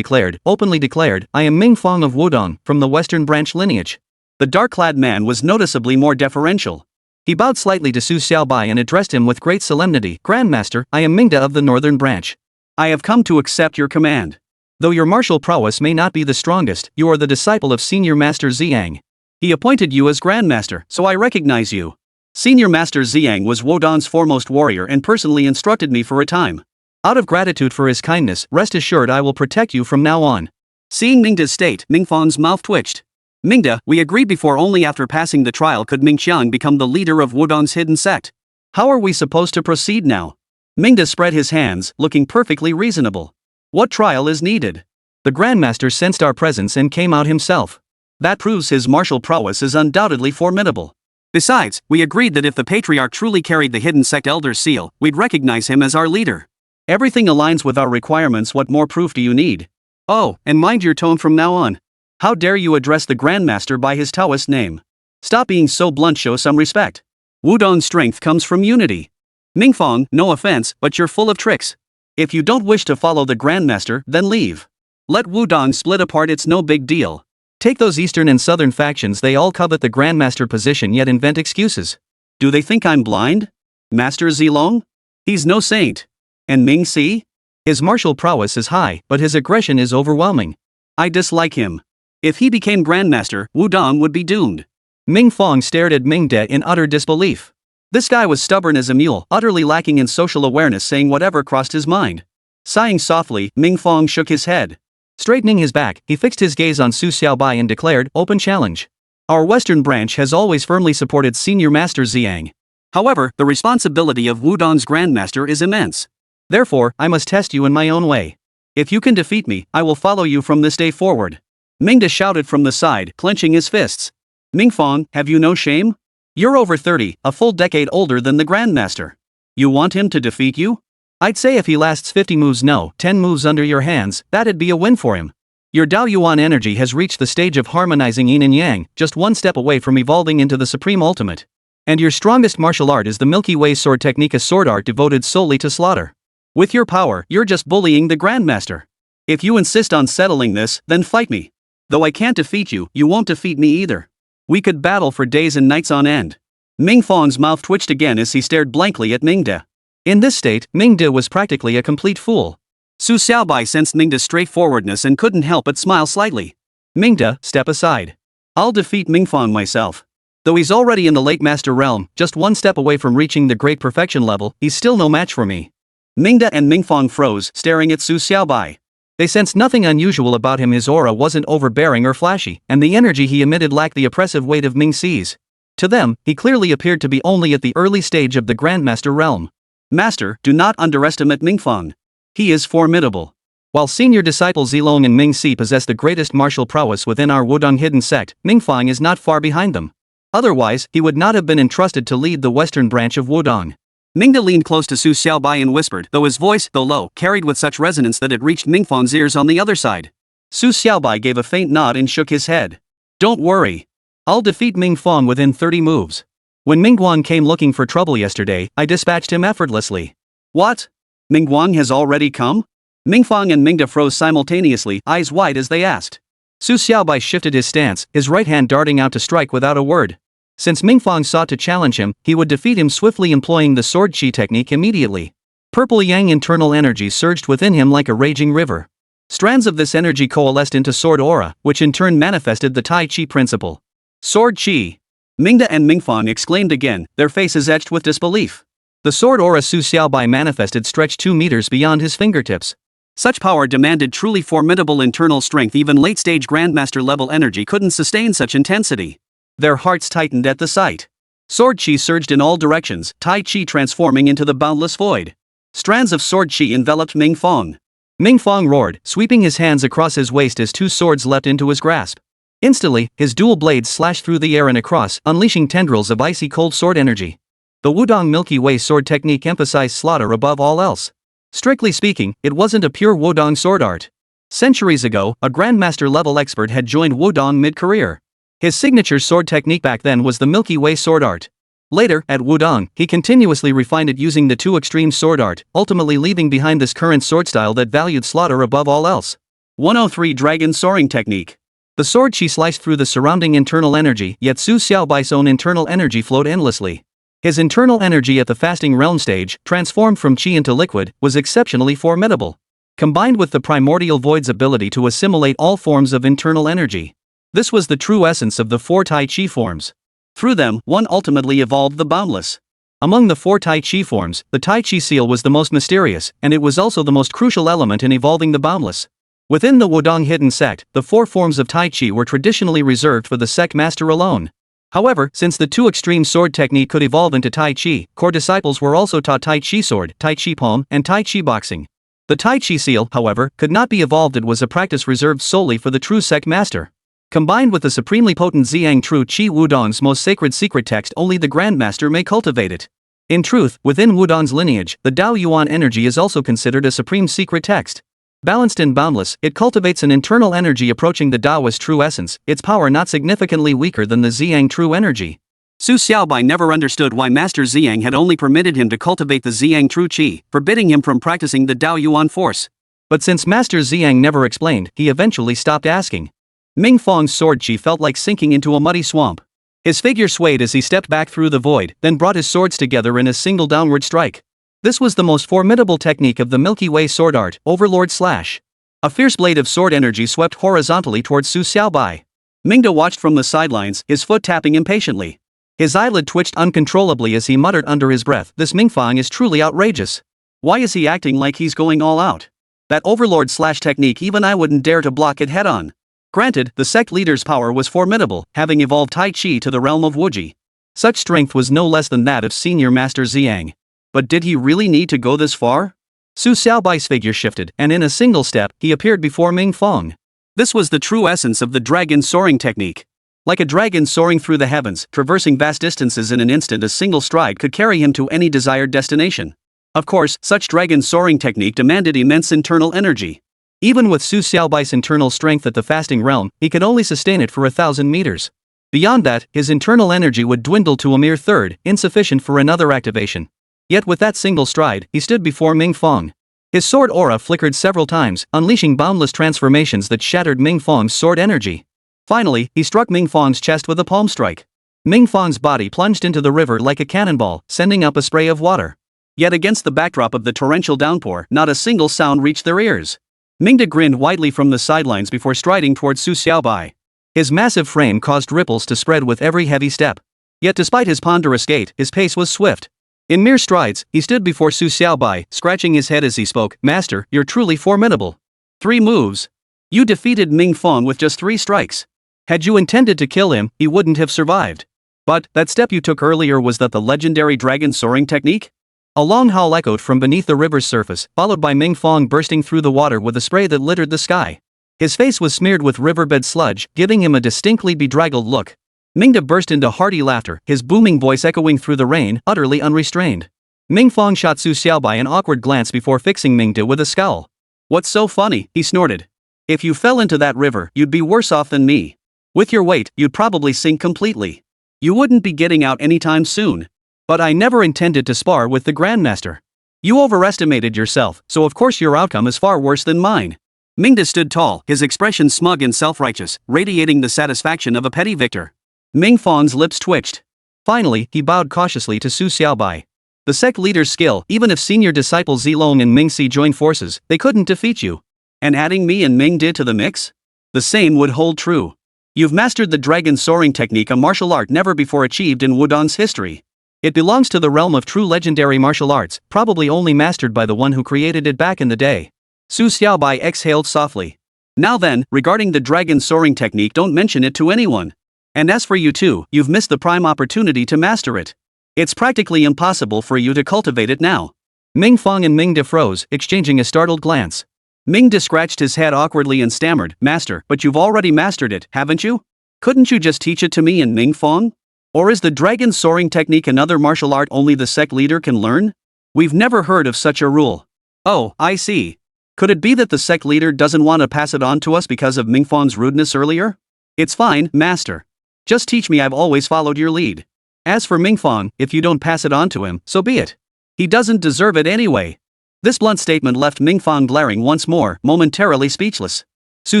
openly declared, "I am Ming Fong of Wudong, from the Western Branch lineage." The dark-clad man was noticeably more deferential. He bowed slightly to Su Xiaobai and addressed him with great solemnity, "Grandmaster, I am Mingda of the Northern Branch. I have come to accept your command. Though your martial prowess may not be the strongest, you are the disciple of Senior Master Ziyang. He appointed you as Grandmaster, so I recognize you. Senior Master Ziyang was Wudong's foremost warrior and personally instructed me for a time. Out of gratitude for his kindness, rest assured I will protect you from now on." Seeing Mingda's state, Mingfang's mouth twitched. "Mingda, we agreed before only after passing the trial could Mingqiang become the leader of Wudong's hidden sect. How are we supposed to proceed now?" Mingda spread his hands, looking perfectly reasonable. "What trial is needed? The Grandmaster sensed our presence and came out himself. That proves his martial prowess is undoubtedly formidable. Besides, we agreed that if the Patriarch truly carried the hidden sect elder's seal, we'd recognize him as our leader. Everything aligns with our requirements. What more proof do you need? Oh, and mind your tone from now on. How dare you address the Grandmaster by his Taoist name? Stop being so blunt, show some respect. Wudong's strength comes from unity. Mingfang, no offense, but you're full of tricks. If you don't wish to follow the Grandmaster, then leave. Let Wudong split apart, it's no big deal. Take those eastern and southern factions, they all covet the Grandmaster position yet invent excuses. Do they think I'm blind? Master Zilong? He's no saint. And Ming Si? His martial prowess is high, but his aggression is overwhelming. I dislike him. If he became Grandmaster, Wudong would be doomed." Ming Fong stared at Ming De in utter disbelief. This guy was stubborn as a mule, utterly lacking in social awareness, saying whatever crossed his mind. Sighing softly, Ming Fong shook his head. Straightening his back, he fixed his gaze on Su Xiaobai and declared, "Open challenge. Our Western Branch has always firmly supported Senior Master Ziyang. However, the responsibility of Wudong's Grandmaster is immense. Therefore, I must test you in my own way. If you can defeat me, I will follow you from this day forward." Mingda shouted from the side, clenching his fists. "Mingfang, have you no shame? You're over 30, a full decade older than the Grandmaster. You want him to defeat you? I'd say if he lasts 50 moves, no, 10 moves under your hands, that'd be a win for him. Your Dao Yuan energy has reached the stage of harmonizing yin and yang, just one step away from evolving into the supreme ultimate. And your strongest martial art is the Milky Way sword technique, a sword art devoted solely to slaughter. With your power, you're just bullying the Grandmaster. If you insist on settling this, then fight me. Though I can't defeat you, you won't defeat me either. We could battle for days and nights on end." Ming Fong's mouth twitched again as he stared blankly at Mingda. In this state, Mingda was practically a complete fool. Su Xiaobai sensed Mingda's straightforwardness and couldn't help but smile slightly. "Mingda, step aside. I'll defeat Mingfang myself. Though he's already in the late master realm, just one step away from reaching the great perfection level, he's still no match for me." Mingda and Mingfang froze, staring at Su Xiaobai. They sensed nothing unusual about him. His aura wasn't overbearing or flashy, and the energy he emitted lacked the oppressive weight of Ming Si's. To them, he clearly appeared to be only at the early stage of the Grandmaster realm. "Master, do not underestimate Mingfang. He is formidable. While senior disciple Zilong and Ming Si possess the greatest martial prowess within our Wudong hidden sect, Mingfang is not far behind them. Otherwise, he would not have been entrusted to lead the western branch of Wudong." Mingda leaned close to Su Xiaobai and whispered, though his voice, though low, carried with such resonance that it reached Mingfang's ears on the other side. Su Xiaobai gave a faint nod and shook his head. "Don't worry. I'll defeat Mingfang within 30 moves. When Mingguang came looking for trouble yesterday, I dispatched him effortlessly." "What? Mingguang has already come?" Mingfang and Mingda froze simultaneously, eyes wide as they asked. Su Xiaobai shifted his stance, his right hand darting out to strike without a word. Since Mingfang sought to challenge him, he would defeat him swiftly, employing the sword Qi technique immediately. Purple Yang internal energy surged within him like a raging river. Strands of this energy coalesced into sword aura, which in turn manifested the Tai Chi principle. "Sword Qi!" Mingda and Mingfang exclaimed again, their faces etched with disbelief. The sword aura Su Xiaobai manifested stretched 2 meters beyond his fingertips. Such power demanded truly formidable internal strength. Even late-stage grandmaster level energy couldn't sustain such intensity. Their hearts tightened at the sight. Sword chi surged in all directions, Tai Chi transforming into the boundless void. Strands of sword chi enveloped Ming Fong. Ming Fong roared, sweeping his hands across his waist as two swords leapt into his grasp. Instantly, his dual blades slashed through the air and across, unleashing tendrils of icy cold sword energy. The Wudong Milky Way sword technique emphasized slaughter above all else. Strictly speaking, it wasn't a pure Wudong sword art. Centuries ago, a grandmaster-level expert had joined Wudong mid-career. His signature sword technique back then was the Milky Way sword art. Later, at Wudong, he continuously refined it using the two extreme sword art, ultimately leaving behind this current sword style that valued slaughter above all else. 103 Dragon Soaring Technique. The sword chi sliced through the surrounding internal energy, yet Su Xiaobai's own internal energy flowed endlessly. His internal energy at the fasting realm stage, transformed from chi into liquid, was exceptionally formidable. Combined with the primordial void's ability to assimilate all forms of internal energy. This was the true essence of the four Tai Chi forms. Through them, one ultimately evolved the boundless. Among the four Tai Chi forms, the Tai Chi seal was the most mysterious, and it was also the most crucial element in evolving the boundless. Within the Wudong hidden sect, the four forms of Tai Chi were traditionally reserved for the sect master alone. However, since the two extreme sword technique could evolve into Tai Chi, core disciples were also taught Tai Chi sword, Tai Chi palm, and Tai Chi boxing. The Tai Chi seal, however, could not be evolved. It was a practice reserved solely for the true sect master. Combined with the supremely potent Ziyang True Qi, Wudong's most sacred secret text, only the grandmaster may cultivate it. In truth, within Wudong's lineage, the Dao Yuan energy is also considered a supreme secret text. Balanced and boundless, it cultivates an internal energy approaching the Taoist true essence, its power not significantly weaker than the Ziyang true energy. Su Xiaobai never understood why Master Ziyang had only permitted him to cultivate the Ziyang True Qi, forbidding him from practicing the Dao Yuan force. But since Master Ziyang never explained, he eventually stopped asking. Ming Fong's sword chi felt like sinking into a muddy swamp. His figure swayed as he stepped back through the void, then brought his swords together in a single downward strike. This was the most formidable technique of the Milky Way sword art, Overlord Slash. A fierce blade of sword energy swept horizontally towards Su Xiaobai. Mingda watched from the sidelines, his foot tapping impatiently. His eyelid twitched uncontrollably as he muttered under his breath, "This Mingfang is truly outrageous. Why is he acting like he's going all out? That Overlord Slash technique, even I wouldn't dare to block it head on." Granted, the sect leader's power was formidable, having evolved Tai Chi to the realm of Wuji. Such strength was no less than that of Senior Master Ziyang. But did he really need to go this far? Su Xiaobai's figure shifted, and in a single step, he appeared before Ming Fong. This was the true essence of the dragon soaring technique. Like a dragon soaring through the heavens, traversing vast distances in an instant, a single stride could carry him to any desired destination. Of course, such dragon soaring technique demanded immense internal energy. Even with Su Xiaobai's internal strength at the fasting realm, he could only sustain it for 1,000 meters. Beyond that, his internal energy would dwindle to a mere third, insufficient for another activation. Yet with that single stride, he stood before Ming Fong. His sword aura flickered several times, unleashing boundless transformations that shattered Ming Fong's sword energy. Finally, he struck Ming Fong's chest with a palm strike. Ming Fong's body plunged into the river like a cannonball, sending up a spray of water. Yet against the backdrop of the torrential downpour, not a single sound reached their ears. Mingda grinned widely from the sidelines before striding towards Su Xiaobai. His massive frame caused ripples to spread with every heavy step. Yet despite his ponderous gait, his pace was swift. In mere strides, he stood before Su Xiaobai, scratching his head as he spoke. "Master, you're truly formidable. 3 moves. You defeated Ming Fong with just 3 strikes. Had you intended to kill him, he wouldn't have survived. But, that step you took earlier, was that the legendary dragon soaring technique?" A long howl echoed from beneath the river's surface, followed by Ming Fong bursting through the water with a spray that littered the sky. His face was smeared with riverbed sludge, giving him a distinctly bedraggled look. Mingda burst into hearty laughter, his booming voice echoing through the rain, utterly unrestrained. Ming Fong shot Su Xiaobai an awkward glance before fixing Mingda with a scowl. "What's so funny?" he snorted. "If you fell into that river, you'd be worse off than me. With your weight, you'd probably sink completely. You wouldn't be getting out anytime soon. But I never intended to spar with the Grandmaster. You overestimated yourself, so of course your outcome is far worse than mine." Mingda stood tall, his expression smug and self-righteous, radiating the satisfaction of a petty victor. Ming Fong's lips twitched. Finally, he bowed cautiously to Su Xiaobai. "The sect leader's skill, even if senior disciple Zilong and Ming Si joined forces, they couldn't defeat you. And adding me and Ming Di to the mix? The same would hold true. You've mastered the dragon soaring technique, a martial art never before achieved in Wudong's history. It belongs to the realm of true legendary martial arts, probably only mastered by the one who created it back in the day. Su Xiaobai exhaled softly. Now then, regarding the dragon soaring technique, don't mention it to anyone. And as for you too, you've missed the prime opportunity to master it. It's practically impossible for you to cultivate it now. Ming Fong and Ming De froze, exchanging a startled glance. Ming De scratched his head awkwardly and stammered, Master, but you've already mastered it, haven't you? Couldn't you just teach it to me and Ming Fong? Or is the dragon soaring technique another martial art only the sect leader can learn? We've never heard of such a rule. Oh, I see. Could it be that the sect leader doesn't want to pass it on to us because of Ming Fong's rudeness earlier? It's fine, Master. Just teach me, I've always followed your lead. As for Ming Fong, if you don't pass it on to him, so be it. He doesn't deserve it anyway. This blunt statement left Ming Fong glaring once more, momentarily speechless. Su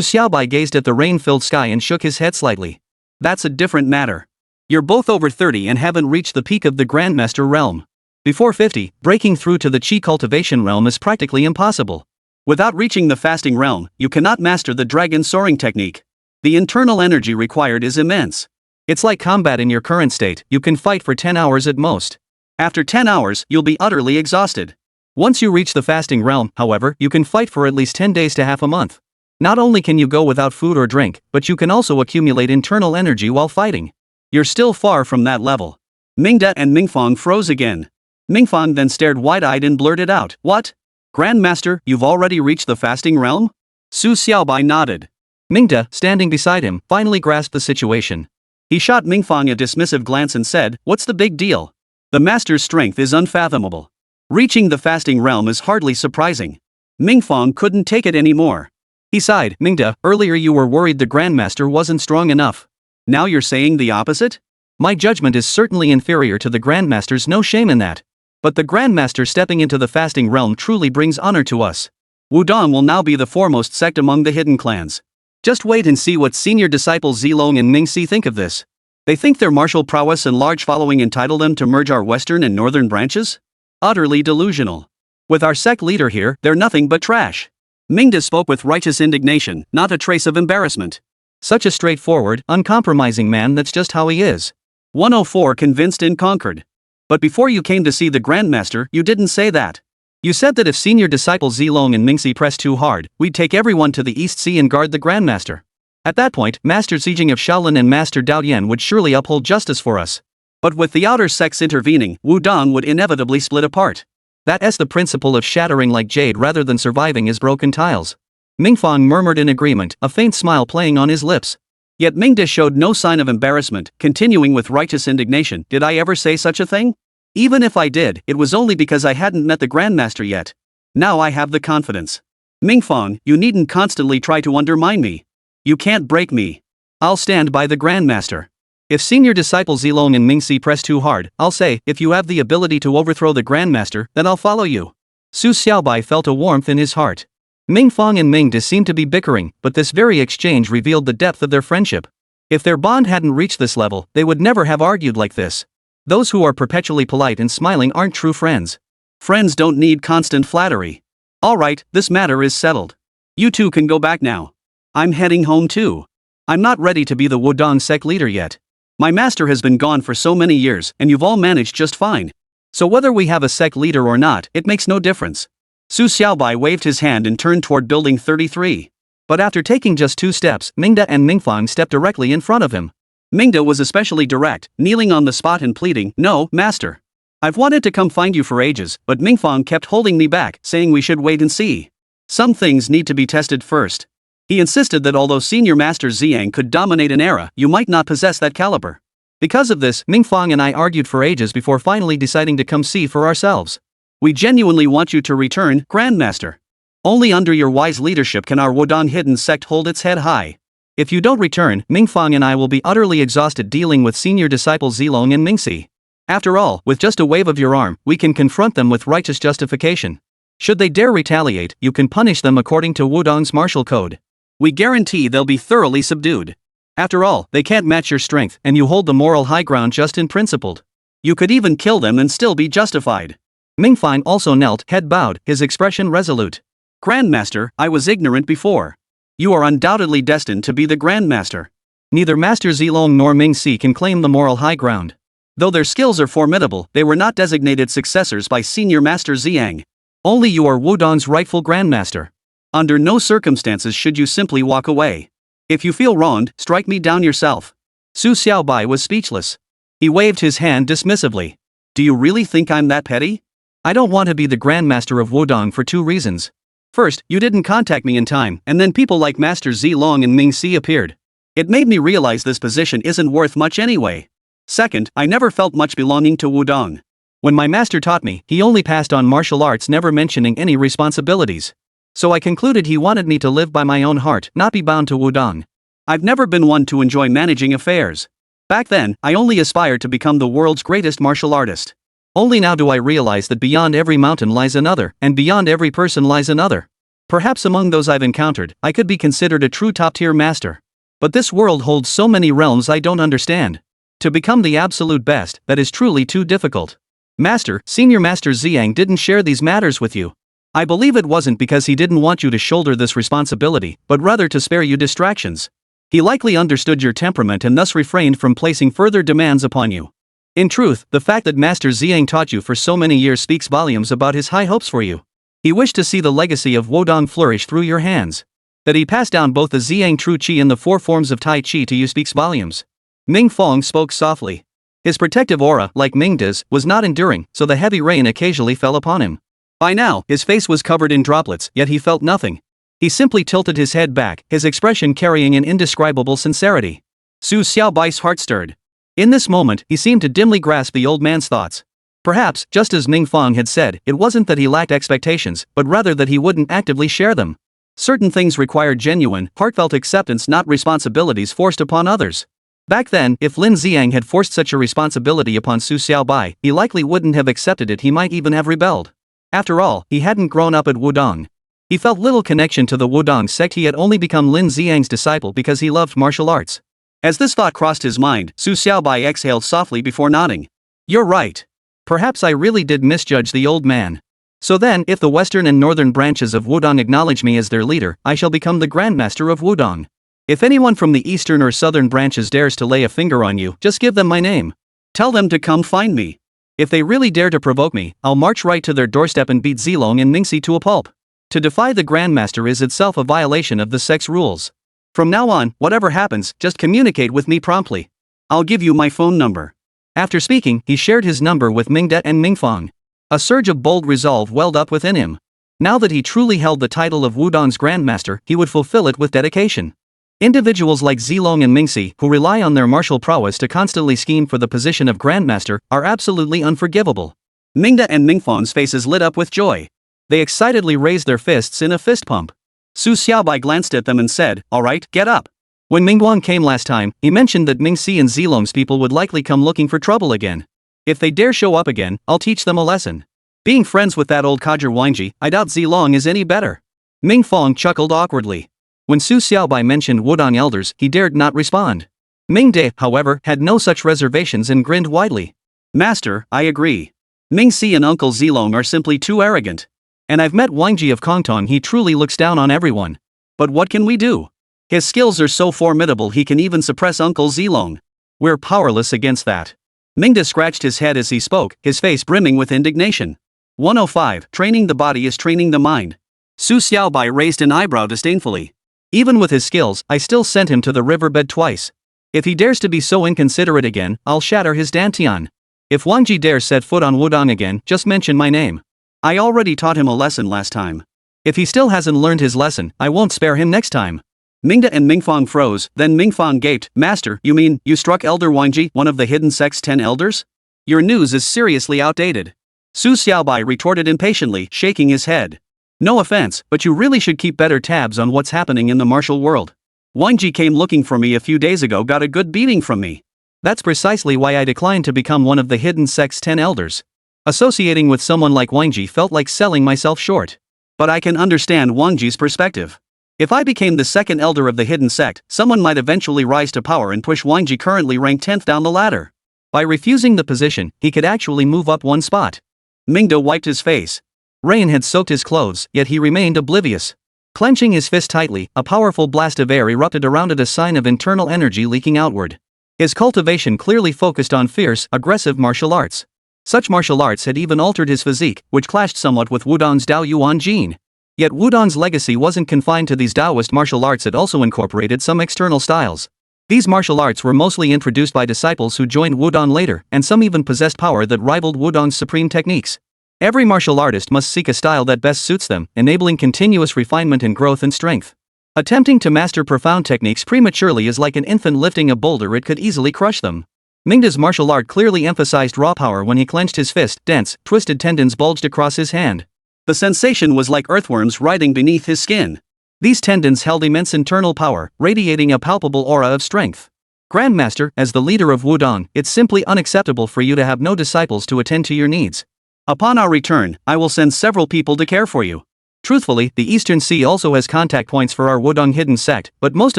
Xiaobai gazed at the rain-filled sky and shook his head slightly. That's a different matter. You're both over 30 and haven't reached the peak of the Grandmaster realm. Before 50, breaking through to the Qi cultivation realm is practically impossible. Without reaching the fasting realm, you cannot master the dragon soaring technique. The internal energy required is immense. It's like combat in your current state, you can fight for 10 hours at most. After 10 hours, you'll be utterly exhausted. Once you reach the fasting realm, however, you can fight for at least 10 days to half a month. Not only can you go without food or drink, but you can also accumulate internal energy while fighting. You're still far from that level. Ming De and Ming Fong froze again. Ming Fong then stared wide-eyed and blurted out, What? Grandmaster, you've already reached the fasting realm? Su Xiaobai nodded. Ming De, standing beside him, finally grasped the situation. He shot Ming Fong a dismissive glance and said, What's the big deal? The master's strength is unfathomable. Reaching the fasting realm is hardly surprising. Ming Fong couldn't take it anymore. He sighed, Ming De, earlier you were worried the Grandmaster wasn't strong enough. Now you're saying the opposite? My judgment is certainly inferior to the Grandmaster's, no shame in that. But the Grandmaster stepping into the fasting realm truly brings honor to us. Wudong will now be the foremost sect among the hidden clans. Just wait and see what senior disciples Zilong and Mingxi think of this. They think their martial prowess and large following entitle them to merge our western and northern branches? Utterly delusional. With our sect leader here, they're nothing but trash. Mingda spoke with righteous indignation, not a trace of embarrassment. Such a straightforward, uncompromising man, that's just how he is. 104 convinced and conquered. But before you came to see the Grandmaster, you didn't say that. You said that if senior disciples Zilong and Mingxi press too hard, we'd take everyone to the East Sea and guard the Grandmaster. At that point, Master Zijing of Shaolin and Master Dao Yan would surely uphold justice for us. But with the outer sects intervening, Wudong would inevitably split apart. That's the principle of shattering like jade rather than surviving as broken tiles. Mingfang murmured in agreement, a faint smile playing on his lips. Yet Mingde showed no sign of embarrassment, continuing with righteous indignation, Did I ever say such a thing? Even if I did, it was only because I hadn't met the Grandmaster yet. Now I have the confidence. Mingfang, you needn't constantly try to undermine me. You can't break me. I'll stand by the Grandmaster. If senior disciple Zilong and Mingxi press too hard, I'll say, if you have the ability to overthrow the Grandmaster, then I'll follow you. Su Xiaobai felt a warmth in his heart. Mingfang and Mingde seemed to be bickering, but this very exchange revealed the depth of their friendship. If their bond hadn't reached this level, they would never have argued like this. Those who are perpetually polite and smiling aren't true friends. Friends don't need constant flattery. Alright, this matter is settled. You two can go back now. I'm heading home too. I'm not ready to be the Wudong sect leader yet. My master has been gone for so many years, and you've all managed just fine. So whether we have a sect leader or not, it makes no difference. Su Xiaobai waved his hand and turned toward Building 33. But after taking just 2 steps, Mingde and Mingfang stepped directly in front of him. Mingde was especially direct, kneeling on the spot and pleading, No, master. I've wanted to come find you for ages, but Mingfang kept holding me back, saying we should wait and see. Some things need to be tested first. He insisted that although Senior Master Ziyang could dominate an era, you might not possess that caliber. Because of this, Mingfang and I argued for ages before finally deciding to come see for ourselves. We genuinely want you to return, Grandmaster. Only under your wise leadership can our Wudong hidden sect hold its head high. If you don't return, Mingfang and I will be utterly exhausted dealing with senior disciples Zilong and Mingxi. After all, with just a wave of your arm, we can confront them with righteous justification. Should they dare retaliate, you can punish them according to Wudong's martial code. We guarantee they'll be thoroughly subdued. After all, they can't match your strength, and you hold the moral high ground just in principled. You could even kill them and still be justified. Mingfang also knelt, head bowed, his expression resolute. Grandmaster, I was ignorant before. You are undoubtedly destined to be the Grandmaster. Neither Master Zilong nor Mingxi can claim the moral high ground. Though their skills are formidable, they were not designated successors by Senior Master Ziyang. Only you are Wudong's rightful Grandmaster. Under no circumstances should you simply walk away. If you feel wronged, strike me down yourself. Su Xiaobai was speechless. He waved his hand dismissively. Do you really think I'm that petty? I don't want to be the Grandmaster of Wudong for 2 reasons. First, you didn't contact me in time, and then people like Master Zilong and Ming Si appeared. It made me realize this position isn't worth much anyway. Second, I never felt much belonging to Wudong. When my master taught me, he only passed on martial arts, never mentioning any responsibilities. So I concluded he wanted me to live by my own heart, not be bound to Wudong. I've never been one to enjoy managing affairs. Back then, I only aspired to become the world's greatest martial artist. Only now do I realize that beyond every mountain lies another, and beyond every person lies another. Perhaps among those I've encountered, I could be considered a true top-tier master. But this world holds so many realms I don't understand. To become the absolute best, that is truly too difficult. Master, Senior Master Ziyang didn't share these matters with you. I believe it wasn't because he didn't want you to shoulder this responsibility, but rather to spare you distractions. He likely understood your temperament and thus refrained from placing further demands upon you. In truth, the fact that Master Ziyang taught you for so many years speaks volumes about his high hopes for you. He wished to see the legacy of Wudong flourish through your hands. That he passed down both the Ziyang True Qi and the 4 forms of Tai Chi to you speaks volumes. Ming Fong spoke softly. His protective aura, like Mingda's, was not enduring, so the heavy rain occasionally fell upon him. By now, his face was covered in droplets, yet he felt nothing. He simply tilted his head back, his expression carrying an indescribable sincerity. Su Xiaobai's heart stirred. In this moment, he seemed to dimly grasp the old man's thoughts. Perhaps, just as Ming Fong had said, it wasn't that he lacked expectations, but rather that he wouldn't actively share them. Certain things required genuine, heartfelt acceptance, not responsibilities forced upon others. Back then, if Lin Ziyang had forced such a responsibility upon Su Xiaobai, he likely wouldn't have accepted it, he might even have rebelled. After all, he hadn't grown up at Wudong. He felt little connection to the Wudong sect, he had only become Lin Ziyang's disciple because he loved martial arts. As this thought crossed his mind, Su Xiaobai exhaled softly before nodding. You're right. Perhaps I really did misjudge the old man. So then, if the western and northern branches of Wudong acknowledge me as their leader, I shall become the Grandmaster of Wudong. If anyone from the eastern or southern branches dares to lay a finger on you, just give them my name. Tell them to come find me. If they really dare to provoke me, I'll march right to their doorstep and beat Zilong and Mingxi to a pulp. To defy the Grandmaster is itself a violation of the sect's rules. From now on, whatever happens, just communicate with me promptly. I'll give you my phone number. After speaking, he shared his number with Mingde and Mingfang. A surge of bold resolve welled up within him. Now that he truly held the title of Wudong's Grandmaster, he would fulfill it with dedication. Individuals like Zilong and Mingxi, who rely on their martial prowess to constantly scheme for the position of Grandmaster, are absolutely unforgivable. Mingde and Mingfang's faces lit up with joy. They excitedly raised their fists in a fist pump. Su Xiaobai glanced at them and said, "All right, get up." When Mingguang came last time, he mentioned that Mingxi and Zilong's people would likely come looking for trouble again. If they dare show up again, I'll teach them a lesson. Being friends with that old codger Wangji, I doubt Zilong is any better. Mingfang chuckled awkwardly. When Su Xiaobai mentioned Wudong elders, he dared not respond. Mingde, however, had no such reservations and grinned widely. Master, I agree. Mingxi and Uncle Zilong are simply too arrogant. And I've met Wangji of Kongtong, he truly looks down on everyone. But what can we do? His skills are so formidable he can even suppress Uncle Zilong. We're powerless against that. Mingde scratched his head as he spoke, his face brimming with indignation. 105. Training the body is training the mind. Su Xiaobai raised an eyebrow disdainfully. Even with his skills, I still sent him to the riverbed twice. If he dares to be so inconsiderate again, I'll shatter his dantian. If Wangji dares set foot on Wudong again, just mention my name. I already taught him a lesson last time. If he still hasn't learned his lesson, I won't spare him next time. Mingde and Mingfang froze, then Mingfang gaped. Master, you mean, you struck Elder Wangji, one of the hidden sect's 10 elders? Your news is seriously outdated. Su Xiaobai retorted impatiently, shaking his head. No offense, but you really should keep better tabs on what's happening in the martial world. Wangji came looking for me a few days ago, got a good beating from me. That's precisely why I declined to become one of the hidden sect's 10 elders. Associating with someone like Wangji felt like selling myself short. But I can understand Wangji's perspective. If I became the second elder of the hidden sect, someone might eventually rise to power and push Wangji, currently ranked 10th, down the ladder. By refusing the position, he could actually move up one spot. Mingde wiped his face. Rain had soaked his clothes, yet he remained oblivious. Clenching his fist tightly, a powerful blast of air erupted around it, a sign of internal energy leaking outward. His cultivation clearly focused on fierce, aggressive martial arts. Such martial arts had even altered his physique, which clashed somewhat with Wudong's Dao Yuan gene. Yet Wudong's legacy wasn't confined to these Taoist martial arts, it also incorporated some external styles. These martial arts were mostly introduced by disciples who joined Wudong later, and some even possessed power that rivaled Wudong's supreme techniques. Every martial artist must seek a style that best suits them, enabling continuous refinement and growth and strength. Attempting to master profound techniques prematurely is like an infant lifting a boulder, it could easily crush them. Mingda's martial art clearly emphasized raw power when he clenched his fist, dense, twisted tendons bulged across his hand. The sensation was like earthworms writhing beneath his skin. These tendons held immense internal power, radiating a palpable aura of strength. Grandmaster, as the leader of Wudong, it's simply unacceptable for you to have no disciples to attend to your needs. Upon our return, I will send several people to care for you. Truthfully, the Eastern Sea also has contact points for our Wudong hidden sect, but most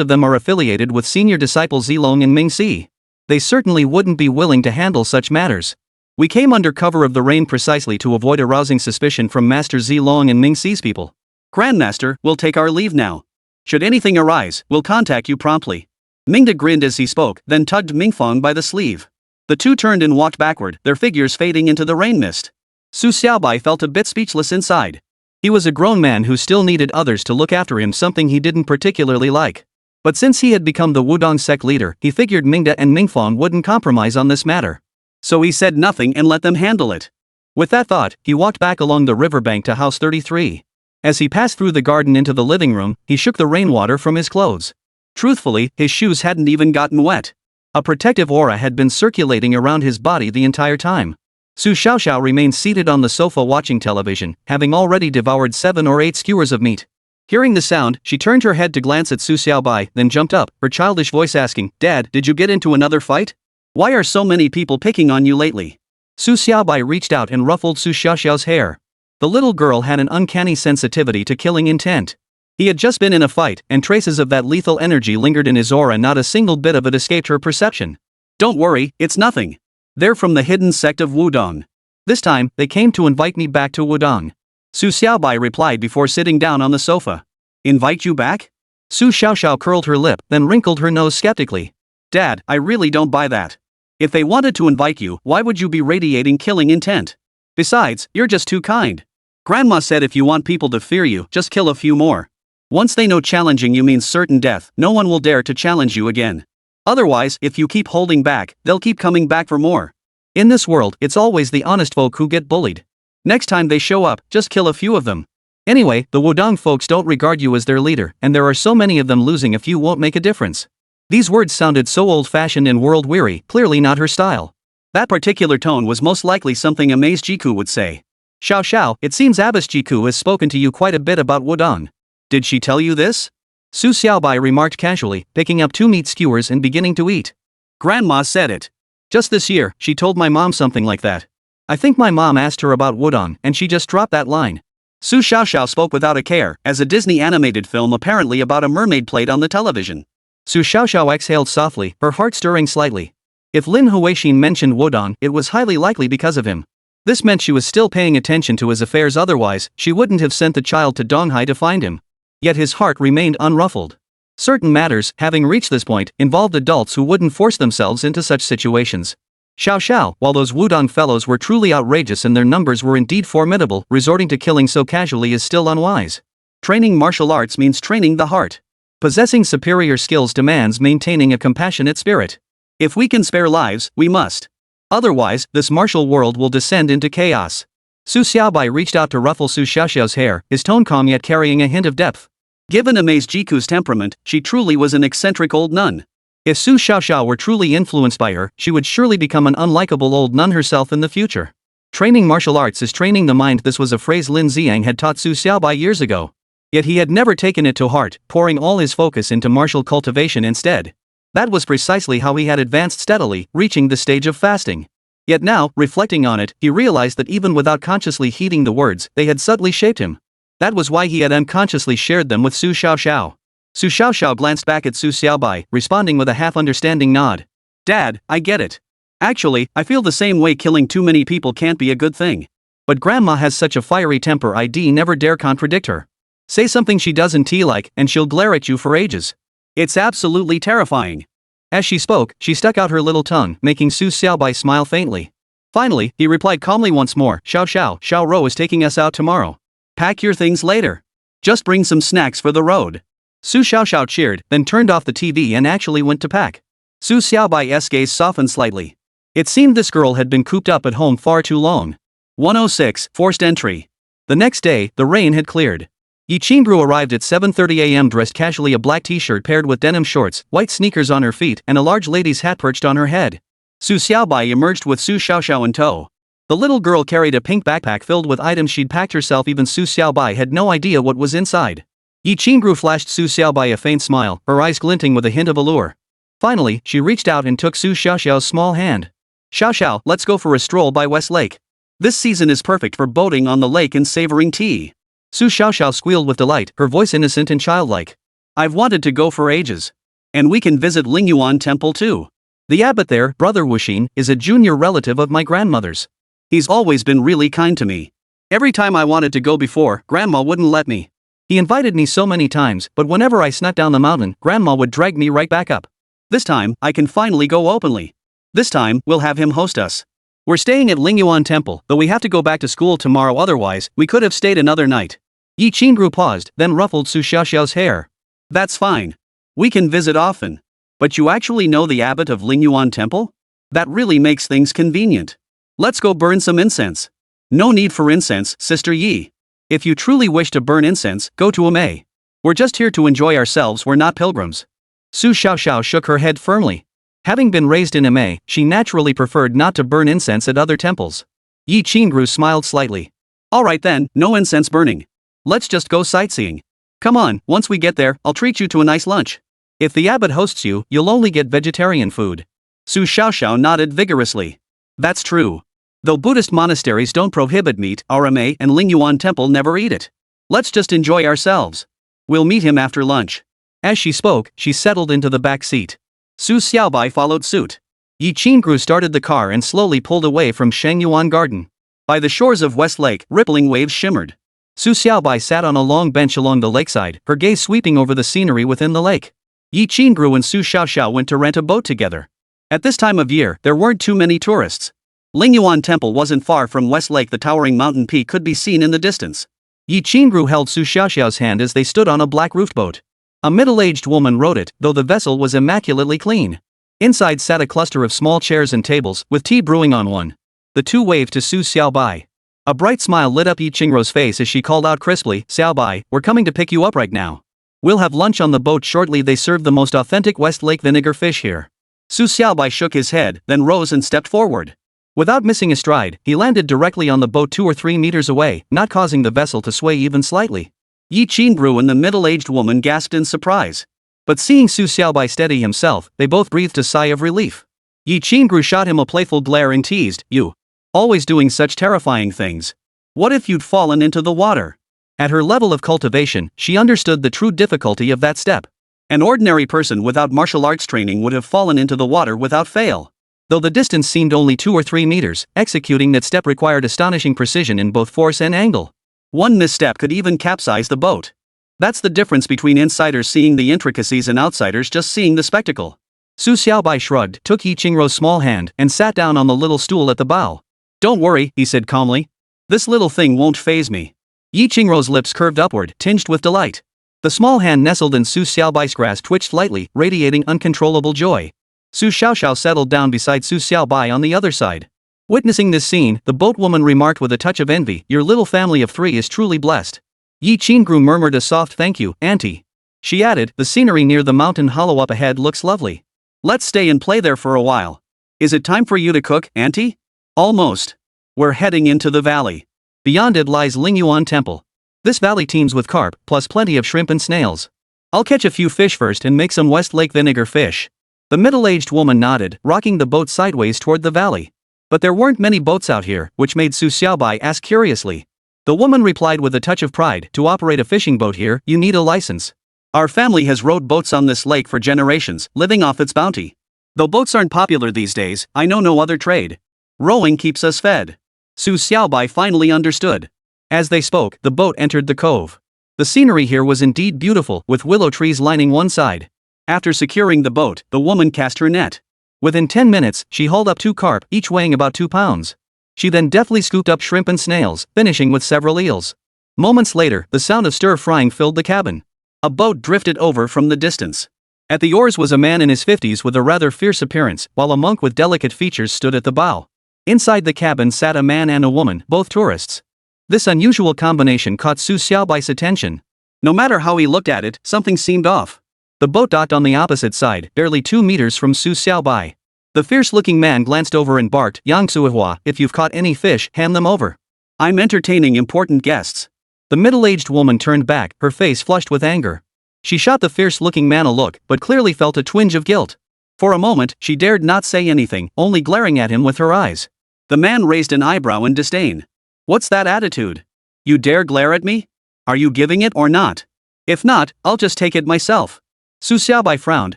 of them are affiliated with senior disciples Zilong and Mingxi. They certainly wouldn't be willing to handle such matters. We came under cover of the rain precisely to avoid arousing suspicion from Master Zilong and Mingxi's people. Grandmaster, we'll take our leave now. Should anything arise, we'll contact you promptly. Mingda grinned as he spoke, then tugged Mingfang by the sleeve. The two turned and walked backward, their figures fading into the rain mist. Su Xiaobai felt a bit speechless inside. He was a grown man who still needed others to look after him, something he didn't particularly like. But since he had become the Wudong sect leader, he figured Mingda and Mingfang wouldn't compromise on this matter. So he said nothing and let them handle it. With that thought, he walked back along the riverbank to House 33. As he passed through the garden into the living room, he shook the rainwater from his clothes. Truthfully, his shoes hadn't even gotten wet. A protective aura had been circulating around his body the entire time. Su Xiaoxiao remained seated on the sofa watching television, having already devoured 7 or 8 skewers of meat. Hearing the sound, she turned her head to glance at Su Xiaobai, then jumped up, her childish voice asking, "Dad, did you get into another fight? Why are so many people picking on you lately?" Su Xiaobai reached out and ruffled Su Xiaoxiao's hair. The little girl had an uncanny sensitivity to killing intent. He had just been in a fight, and traces of that lethal energy lingered in his aura, not a single bit of it escaped her perception. "Don't worry, it's nothing. They're from the hidden sect of Wudong. This time, they came to invite me back to Wudong." Su Xiaobai replied before sitting down on the sofa. "Invite you back?" Su Xiaoxiao curled her lip, then wrinkled her nose skeptically. "Dad, I really don't buy that. If they wanted to invite you, why would you be radiating killing intent? Besides, you're just too kind. Grandma said if you want people to fear you, just kill a few more. Once they know challenging you means certain death, no one will dare to challenge you again. Otherwise, if you keep holding back, they'll keep coming back for more. In this world, it's always the honest folk who get bullied. Next time they show up, just kill a few of them. Anyway, the Wudong folks don't regard you as their leader, and there are so many of them, losing a few won't make a difference." These words sounded so old-fashioned and world-weary, clearly not her style. That particular tone was most likely something Emei Sect would say. "Xiao Xiao, it seems Abbess Jiku has spoken to you quite a bit about Wudong. Did she tell you this?" Su Xiaobai remarked casually, picking up 2 meat skewers and beginning to eat. "Grandma said it. Just this year, she told my mom something like that. I think my mom asked her about Wudong, and she just dropped that line." Su Xiaoxiao spoke without a care, as a Disney animated film apparently about a mermaid played on the television. Su Xiaoxiao exhaled softly, her heart stirring slightly. If Lin Huixin mentioned Wudong, it was highly likely because of him. This meant she was still paying attention to his affairs, otherwise, she wouldn't have sent the child to Donghai to find him. Yet his heart remained unruffled. Certain matters, having reached this point, involved adults who wouldn't force themselves into such situations. Xiao Xiao, while those Wudong fellows were truly outrageous and their numbers were indeed formidable, resorting to killing so casually is still unwise. Training martial arts means training the heart. Possessing superior skills demands maintaining a compassionate spirit. If we can spare lives, we must. Otherwise, this martial world will descend into chaos. Su Xiaobai reached out to ruffle Su Xiaoxiao's hair, his tone calm yet carrying a hint of depth. Given Emei Sect's temperament, she truly was an eccentric old nun. If Su Xiaoxiao were truly influenced by her, she would surely become an unlikable old nun herself in the future. Training martial arts is training the mind. This was a phrase Lin Ziyang had taught Su Xiaobai years ago. Yet he had never taken it to heart, pouring all his focus into martial cultivation instead. That was precisely how he had advanced steadily, reaching the stage of fasting. Yet now, reflecting on it, he realized that even without consciously heeding the words, they had subtly shaped him. That was why he had unconsciously shared them with Su Xiaoxiao. Su Xiaoxiao glanced back at Su Xiaobai, responding with a half-understanding nod. "Dad, I get it. Actually, I feel the same way. Killing too many people can't be a good thing. But Grandma has such a fiery temper, I'd never dare contradict her. Say something she doesn't like, and she'll glare at you for ages. It's absolutely terrifying." As she spoke, she stuck out her little tongue, making Su Xiaobai smile faintly. Finally, he replied calmly once more, "Xiao Xiao, Xiao Rou is taking us out tomorrow. Pack your things later." Just bring some snacks for the road. Su Xiaoxiao cheered, then turned off the TV and actually went to pack. Su Xiaobai's gaze softened slightly. It seemed this girl had been cooped up at home far too long. 106, Forced Entry. The next day, the rain had cleared. Yi Qingru arrived at 7:30 a.m. dressed casually, a black t-shirt paired with denim shorts, white sneakers on her feet, and a large lady's hat perched on her head. Su Xiaobai emerged with Su Xiaoxiao in tow. The little girl carried a pink backpack filled with items she'd packed herself. Even Su Xiaobai had no idea what was inside. Yi Qingru flashed Su Xiaobai a faint smile, her eyes glinting with a hint of allure. Finally, she reached out and took Su Xiaoxiao's small hand. Xiaoxiao, let's go for a stroll by West Lake. This season is perfect for boating on the lake and savoring tea. Su Xiaoxiao squealed with delight, her voice innocent and childlike. I've wanted to go for ages. And we can visit Lingyuan Temple too. The abbot there, Brother Huixin, is a junior relative of my grandmother's. He's always been really kind to me. Every time I wanted to go before, Grandma wouldn't let me. He invited me so many times, but whenever I snuck down the mountain, Grandma would drag me right back up. This time, I can finally go openly. This time, we'll have him host us. We're staying at Lingyuan Temple, though we have to go back to school tomorrow, otherwise, we could have stayed another night. Yi Qingru paused, then ruffled Su Xiaoxiao's hair. That's fine. We can visit often. But you actually know the abbot of Lingyuan Temple? That really makes things convenient. Let's go burn some incense. No need for incense, Sister Yi. If you truly wish to burn incense, go to Emei. We're just here to enjoy ourselves, we're not pilgrims. Su Xiaoxiao shook her head firmly. Having been raised in Emei, she naturally preferred not to burn incense at other temples. Yi Qingru smiled slightly. Alright then, no incense burning. Let's just go sightseeing. Come on, once we get there, I'll treat you to a nice lunch. If the abbot hosts you, you'll only get vegetarian food. Su Xiaoxiao nodded vigorously. That's true. Though Buddhist monasteries don't prohibit meat, our Emei and Lingyuan Temple never eat it. Let's just enjoy ourselves. We'll meet him after lunch. As she spoke, she settled into the back seat. Su Xiaobai followed suit. Yi Qingru started the car and slowly pulled away from Shangyuan Garden. By the shores of West Lake, rippling waves shimmered. Su Xiaobai sat on a long bench along the lakeside, her gaze sweeping over the scenery within the lake. Yi Qingru and Su Xiaoxiao went to rent a boat together. At this time of year, there weren't too many tourists. Lingyuan Temple wasn't far from West Lake. The towering mountain peak could be seen in the distance. Yi Qingru held Su Xiaoxiao's hand as they stood on a black-roofed boat. A middle-aged woman rowed it, though the vessel was immaculately clean. Inside sat a cluster of small chairs and tables, with tea brewing on one. The two waved to Su Xiaobai. A bright smile lit up Yi Qingru's face as she called out crisply, Xiaobai, we're coming to pick you up right now. We'll have lunch on the boat shortly. They serve the most authentic West Lake vinegar fish here. Su Xiaobai shook his head, then rose and stepped forward. Without missing a stride, he landed directly on the boat 2 or 3 meters away, not causing the vessel to sway even slightly. Yi Qingru and the middle-aged woman gasped in surprise. But seeing Su Xiaobai steady himself, they both breathed a sigh of relief. Yi Qingru shot him a playful glare and teased, You. Always doing such terrifying things. What if you'd fallen into the water? At her level of cultivation, she understood the true difficulty of that step. An ordinary person without martial arts training would have fallen into the water without fail. Though the distance seemed only 2 or 3 meters, executing that step required astonishing precision in both force and angle. One misstep could even capsize the boat. That's the difference between insiders seeing the intricacies and outsiders just seeing the spectacle. Su Xiaobai shrugged, took Yi Qingru's small hand, and sat down on the little stool at the bow. Don't worry, he said calmly. This little thing won't faze me. Yi Qingru's lips curved upward, tinged with delight. The small hand nestled in Su Xiaobai's grasp twitched lightly, radiating uncontrollable joy. Su Xiaoxiao settled down beside Su Xiaobai on the other side. Witnessing this scene, the boatwoman remarked with a touch of envy, Your little family of 3 is truly blessed. Yi Qingru murmured a soft thank you, Auntie. She added, The scenery near the mountain hollow up ahead looks lovely. Let's stay and play there for a while. Is it time for you to cook, Auntie? Almost. We're heading into the valley. Beyond it lies Lingyuan Temple. This valley teems with carp, plus plenty of shrimp and snails. I'll catch a few fish first and make some West Lake vinegar fish. The middle-aged woman nodded, rocking the boat sideways toward the valley. But there weren't many boats out here, which made Su Xiaobai ask curiously. The woman replied with a touch of pride, To operate a fishing boat here, you need a license. Our family has rowed boats on this lake for generations, living off its bounty. Though boats aren't popular these days, I know no other trade. Rowing keeps us fed. Su Xiaobai finally understood. As they spoke, the boat entered the cove. The scenery here was indeed beautiful, with willow trees lining one side. After securing the boat, the woman cast her net. Within 10 minutes, she hauled up 2 carp, each weighing about 2 pounds. She then deftly scooped up shrimp and snails, finishing with several eels. Moments later, the sound of stir-frying filled the cabin. A boat drifted over from the distance. At the oars was a man in his 50s with a rather fierce appearance, while a monk with delicate features stood at the bow. Inside the cabin sat a man and a woman, both tourists. This unusual combination caught Su Xiaobai's attention. No matter how he looked at it, something seemed off. The boat docked on the opposite side, barely 2 meters from Su Xiaobai. The fierce-looking man glanced over and barked, "Yang Suihua, if you've caught any fish, hand them over. I'm entertaining important guests." The middle-aged woman turned back, her face flushed with anger. She shot the fierce-looking man a look, but clearly felt a twinge of guilt. For a moment, she dared not say anything, only glaring at him with her eyes. The man raised an eyebrow in disdain. "What's that attitude? You dare glare at me? Are you giving it or not? If not, I'll just take it myself." Su Xiaobai frowned,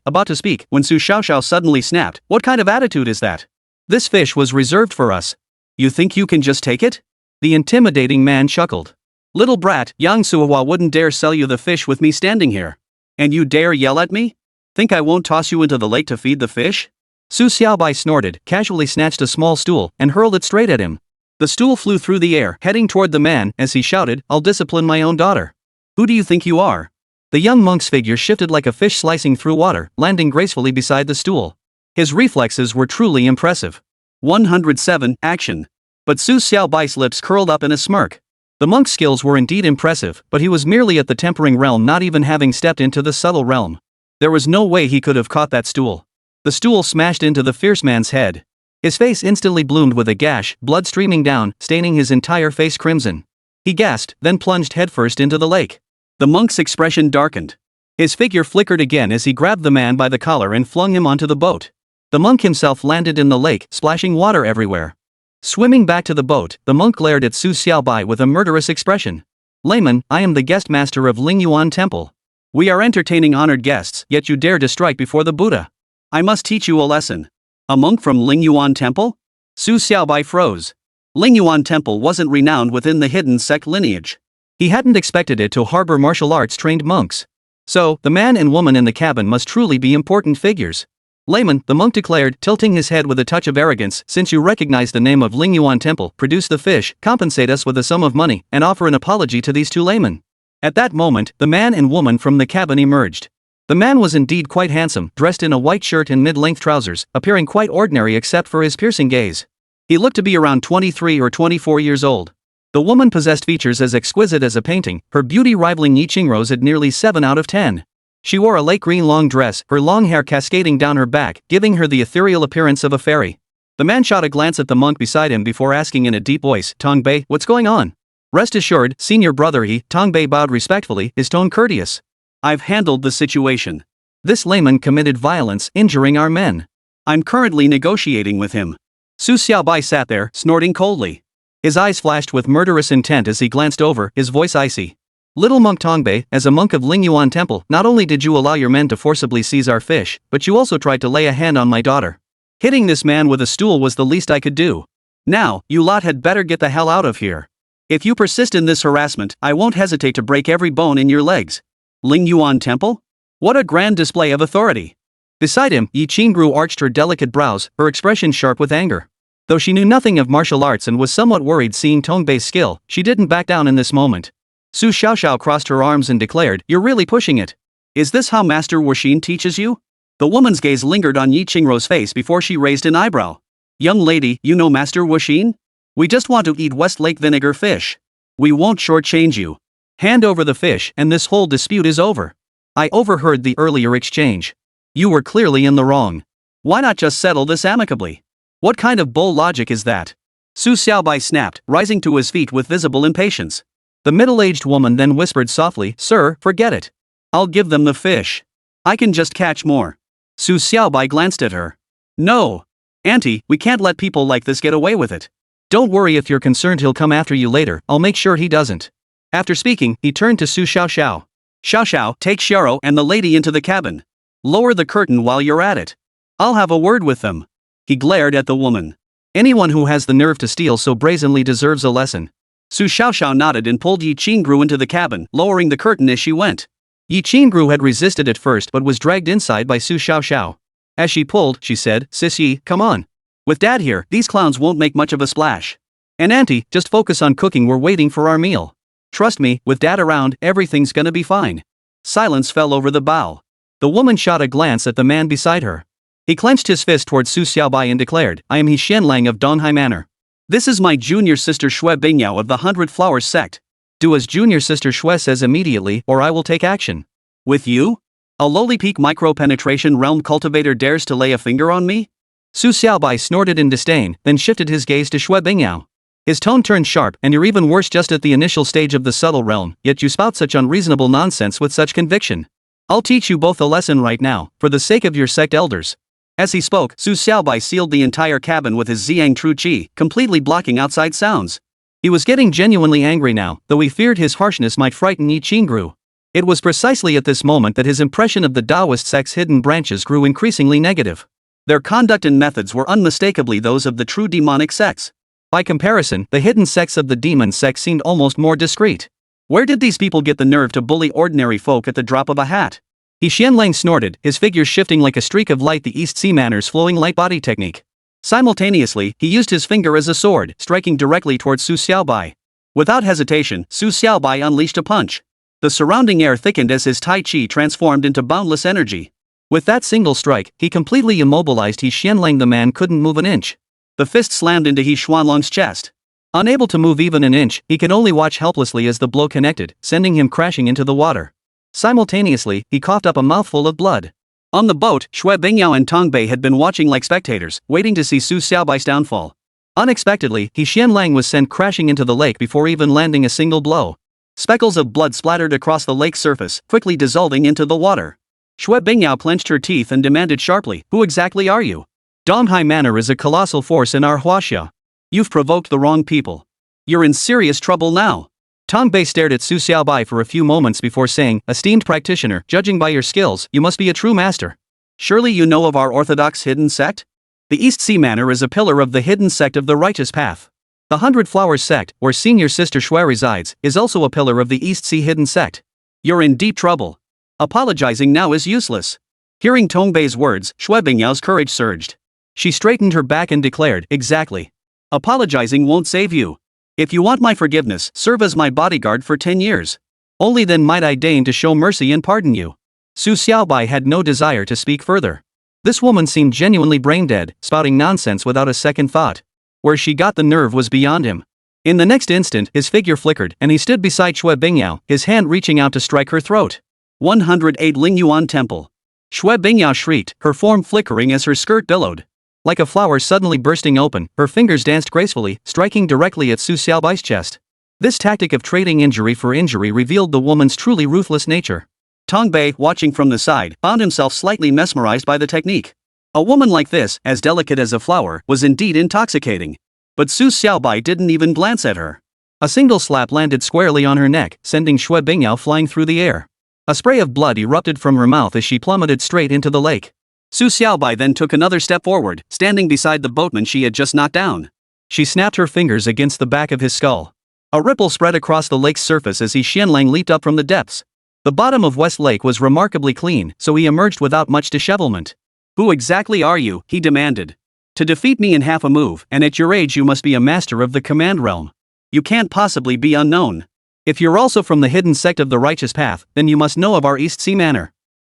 about to speak, when Su Xiaoxiao suddenly snapped, "What kind of attitude is that? This fish was reserved for us. You think you can just take it?" The intimidating man chuckled. "Little brat, Yang Suihua wouldn't dare sell you the fish with me standing here. And you dare yell at me? Think I won't toss you into the lake to feed the fish?" Su Xiaobai snorted, casually snatched a small stool, and hurled it straight at him. The stool flew through the air, heading toward the man, as he shouted, "I'll discipline my own daughter. Who do you think you are?" The young monk's figure shifted like a fish slicing through water, landing gracefully beside the stool. His reflexes were truly impressive. 107, action. But Su Xiaobai's lips curled up in a smirk. The monk's skills were indeed impressive, but he was merely at the tempering realm, not even having stepped into the subtle realm. There was no way he could have caught that stool. The stool smashed into the fierce man's head. His face instantly bloomed with a gash, blood streaming down, staining his entire face crimson. He gasped, then plunged headfirst into the lake. The monk's expression darkened. His figure flickered again as he grabbed the man by the collar and flung him onto the boat. The monk himself landed in the lake, splashing water everywhere. Swimming back to the boat, the monk glared at Su Xiaobai with a murderous expression. "Layman, I am the guest master of Lingyuan Temple. We are entertaining honored guests, yet you dare to strike before the Buddha. I must teach you a lesson." "A monk from Lingyuan Temple?" Su Xiaobai froze. Lingyuan Temple wasn't renowned within the hidden sect lineage. He hadn't expected it to harbor martial arts-trained monks. So, the man and woman in the cabin must truly be important figures. "Layman," the monk declared, tilting his head with a touch of arrogance, "since you recognize the name of Lingyuan Temple, produce the fish, compensate us with a sum of money, and offer an apology to these two laymen." At that moment, the man and woman from the cabin emerged. The man was indeed quite handsome, dressed in a white shirt and mid-length trousers, appearing quite ordinary except for his piercing gaze. He looked to be around 23 or 24 years old. The woman possessed features as exquisite as a painting, her beauty rivaling Yi Qingrou's at nearly 7 out of 10. She wore a light green long dress, her long hair cascading down her back, giving her the ethereal appearance of a fairy. The man shot a glance at the monk beside him before asking in a deep voice, "Tongbei, what's going on?" "Rest assured, senior brother," Tongbei bowed respectfully, his tone courteous. "I've handled the situation. This layman committed violence, injuring our men. I'm currently negotiating with him." Su Xiaobai sat there, snorting coldly. His eyes flashed with murderous intent as he glanced over, his voice icy. "Little monk Tongbei, as a monk of Lingyuan Temple, not only did you allow your men to forcibly seize our fish, but you also tried to lay a hand on my daughter. Hitting this man with a stool was the least I could do. Now, you lot had better get the hell out of here. If you persist in this harassment, I won't hesitate to break every bone in your legs." Lingyuan Temple? What a grand display of authority. Beside him, Yi Qingru arched her delicate brows, her expression sharp with anger. Though she knew nothing of martial arts and was somewhat worried seeing Tongbei's skill, she didn't back down in this moment. Su Xiaoxiao crossed her arms and declared, "You're really pushing it. Is this how Master Huixin teaches you?" The woman's gaze lingered on Yi Qingrou's face before she raised an eyebrow. "Young lady, you know Master Huixin? We just want to eat Westlake vinegar fish. We won't shortchange you. Hand over the fish and this whole dispute is over. I overheard the earlier exchange. You were clearly in the wrong. Why not just settle this amicably? What kind of bull logic is that?" Su Xiaobai snapped, rising to his feet with visible impatience. The middle-aged woman then whispered softly, "Sir, forget it. I'll give them the fish. I can just catch more." Su Xiaobai glanced at her. "No. Auntie, we can't let people like this get away with it. Don't worry if you're concerned he'll come after you later, I'll make sure he doesn't." After speaking, he turned to Su Xiaoxiao. "Xiaoxiao, take Xiao and the lady into the cabin. Lower the curtain while you're at it. I'll have a word with them." He glared at the woman. Anyone who has the nerve to steal so brazenly deserves a lesson. Su Xiaoxiao nodded and pulled Yi Qingru into the cabin, lowering the curtain as she went. Yi Qingru had resisted at first but was dragged inside by Su Xiaoxiao. As she pulled, she said, "Sis Yi, come on. With Dad here, these clowns won't make much of a splash. And Auntie, just focus on cooking, we're waiting for our meal." Trust me, with Dad around, everything's gonna be fine. Silence fell over the bow. The woman shot a glance at the man beside her. He clenched his fist towards Su Xiaobai and declared, I am Huixin Lang of Donghai Manor. This is my junior sister Shui Bingyao of the 100 Flowers Sect. Do as junior sister Shui says immediately or I will take action. With you? A lowly peak micro-penetration realm cultivator dares to lay a finger on me? Su Xiaobai snorted in disdain, then shifted his gaze to Shui Bingyao. His tone turned sharp, and you're even worse just at the initial stage of the subtle realm, yet you spout such unreasonable nonsense with such conviction. I'll teach you both a lesson right now, for the sake of your sect elders. As he spoke, Su Xiaobai sealed the entire cabin with his Ziyang True Qi, completely blocking outside sounds. He was getting genuinely angry now, though he feared his harshness might frighten Yi Qingru. It was precisely at this moment that his impression of the Taoist sect's hidden branches grew increasingly negative. Their conduct and methods were unmistakably those of the true demonic sects. By comparison, the hidden sects of the demon sect seemed almost more discreet. Where did these people get the nerve to bully ordinary folk at the drop of a hat? Huixin Lang snorted, his figure shifting like a streak of light, the East Sea Manor's flowing light body technique. Simultaneously, he used his finger as a sword, striking directly towards Su Xiaobai. Without hesitation, Su Xiaobai unleashed a punch. The surrounding air thickened as his Tai Chi transformed into boundless energy. With that single strike, he completely immobilized Huixin Lang. The man couldn't move an inch. The fist slammed into He Xuanlong's chest. Unable to move even an inch, he could only watch helplessly as the blow connected, sending him crashing into the water. Simultaneously, he coughed up a mouthful of blood. On the boat, Shui Bingyao and Tong Bei had been watching like spectators, waiting to see Su Xiaobai's downfall. Unexpectedly, Huixin Lang was sent crashing into the lake before even landing a single blow. Speckles of blood splattered across the lake's surface, quickly dissolving into the water. Shui Bingyao clenched her teeth and demanded sharply, Who exactly are you? Donghai Manor is a colossal force in our Huaxia. You've provoked the wrong people. You're in serious trouble now. Tong Bei stared at Su Xiaobai for a few moments before saying, Esteemed practitioner, judging by your skills, you must be a true master. Surely you know of our orthodox hidden sect? The East Sea Manor is a pillar of the hidden sect of the righteous path. The 100 Flowers Sect, where senior sister Shui resides, is also a pillar of the East Sea hidden sect. You're in deep trouble. Apologizing now is useless. Hearing Tong Bei's words, Shui Bingyao's courage surged. She straightened her back and declared, Exactly. Apologizing won't save you. If you want my forgiveness, serve as my bodyguard for 10 years. Only then might I deign to show mercy and pardon you. Su Xiaobai had no desire to speak further. This woman seemed genuinely brain-dead, spouting nonsense without a second thought. Where she got the nerve was beyond him. In the next instant, his figure flickered, and he stood beside Shui Bingyao, his hand reaching out to strike her throat. 108 Lingyuan Temple. Shui Bingyao shrieked, her form flickering as her skirt billowed. Like a flower suddenly bursting open, her fingers danced gracefully, striking directly at Su Xiaobai's chest. This tactic of trading injury for injury revealed the woman's truly ruthless nature. Tong Bei, watching from the side, found himself slightly mesmerized by the technique. A woman like this, as delicate as a flower, was indeed intoxicating. But Su Xiaobai didn't even glance at her. A single slap landed squarely on her neck, sending Shui Bingyao flying through the air. A spray of blood erupted from her mouth as she plummeted straight into the lake. Su Xiaobai then took another step forward, standing beside the boatman she had just knocked down. She snapped her fingers against the back of his skull. A ripple spread across the lake's surface as Huixin Lang leaped up from the depths. The bottom of West Lake was remarkably clean, so he emerged without much dishevelment. Who exactly are you? He demanded. To defeat me in half a move, and at your age you must be a master of the command realm. You can't possibly be unknown. If you're also from the hidden sect of the righteous path, then you must know of our East Sea Manor.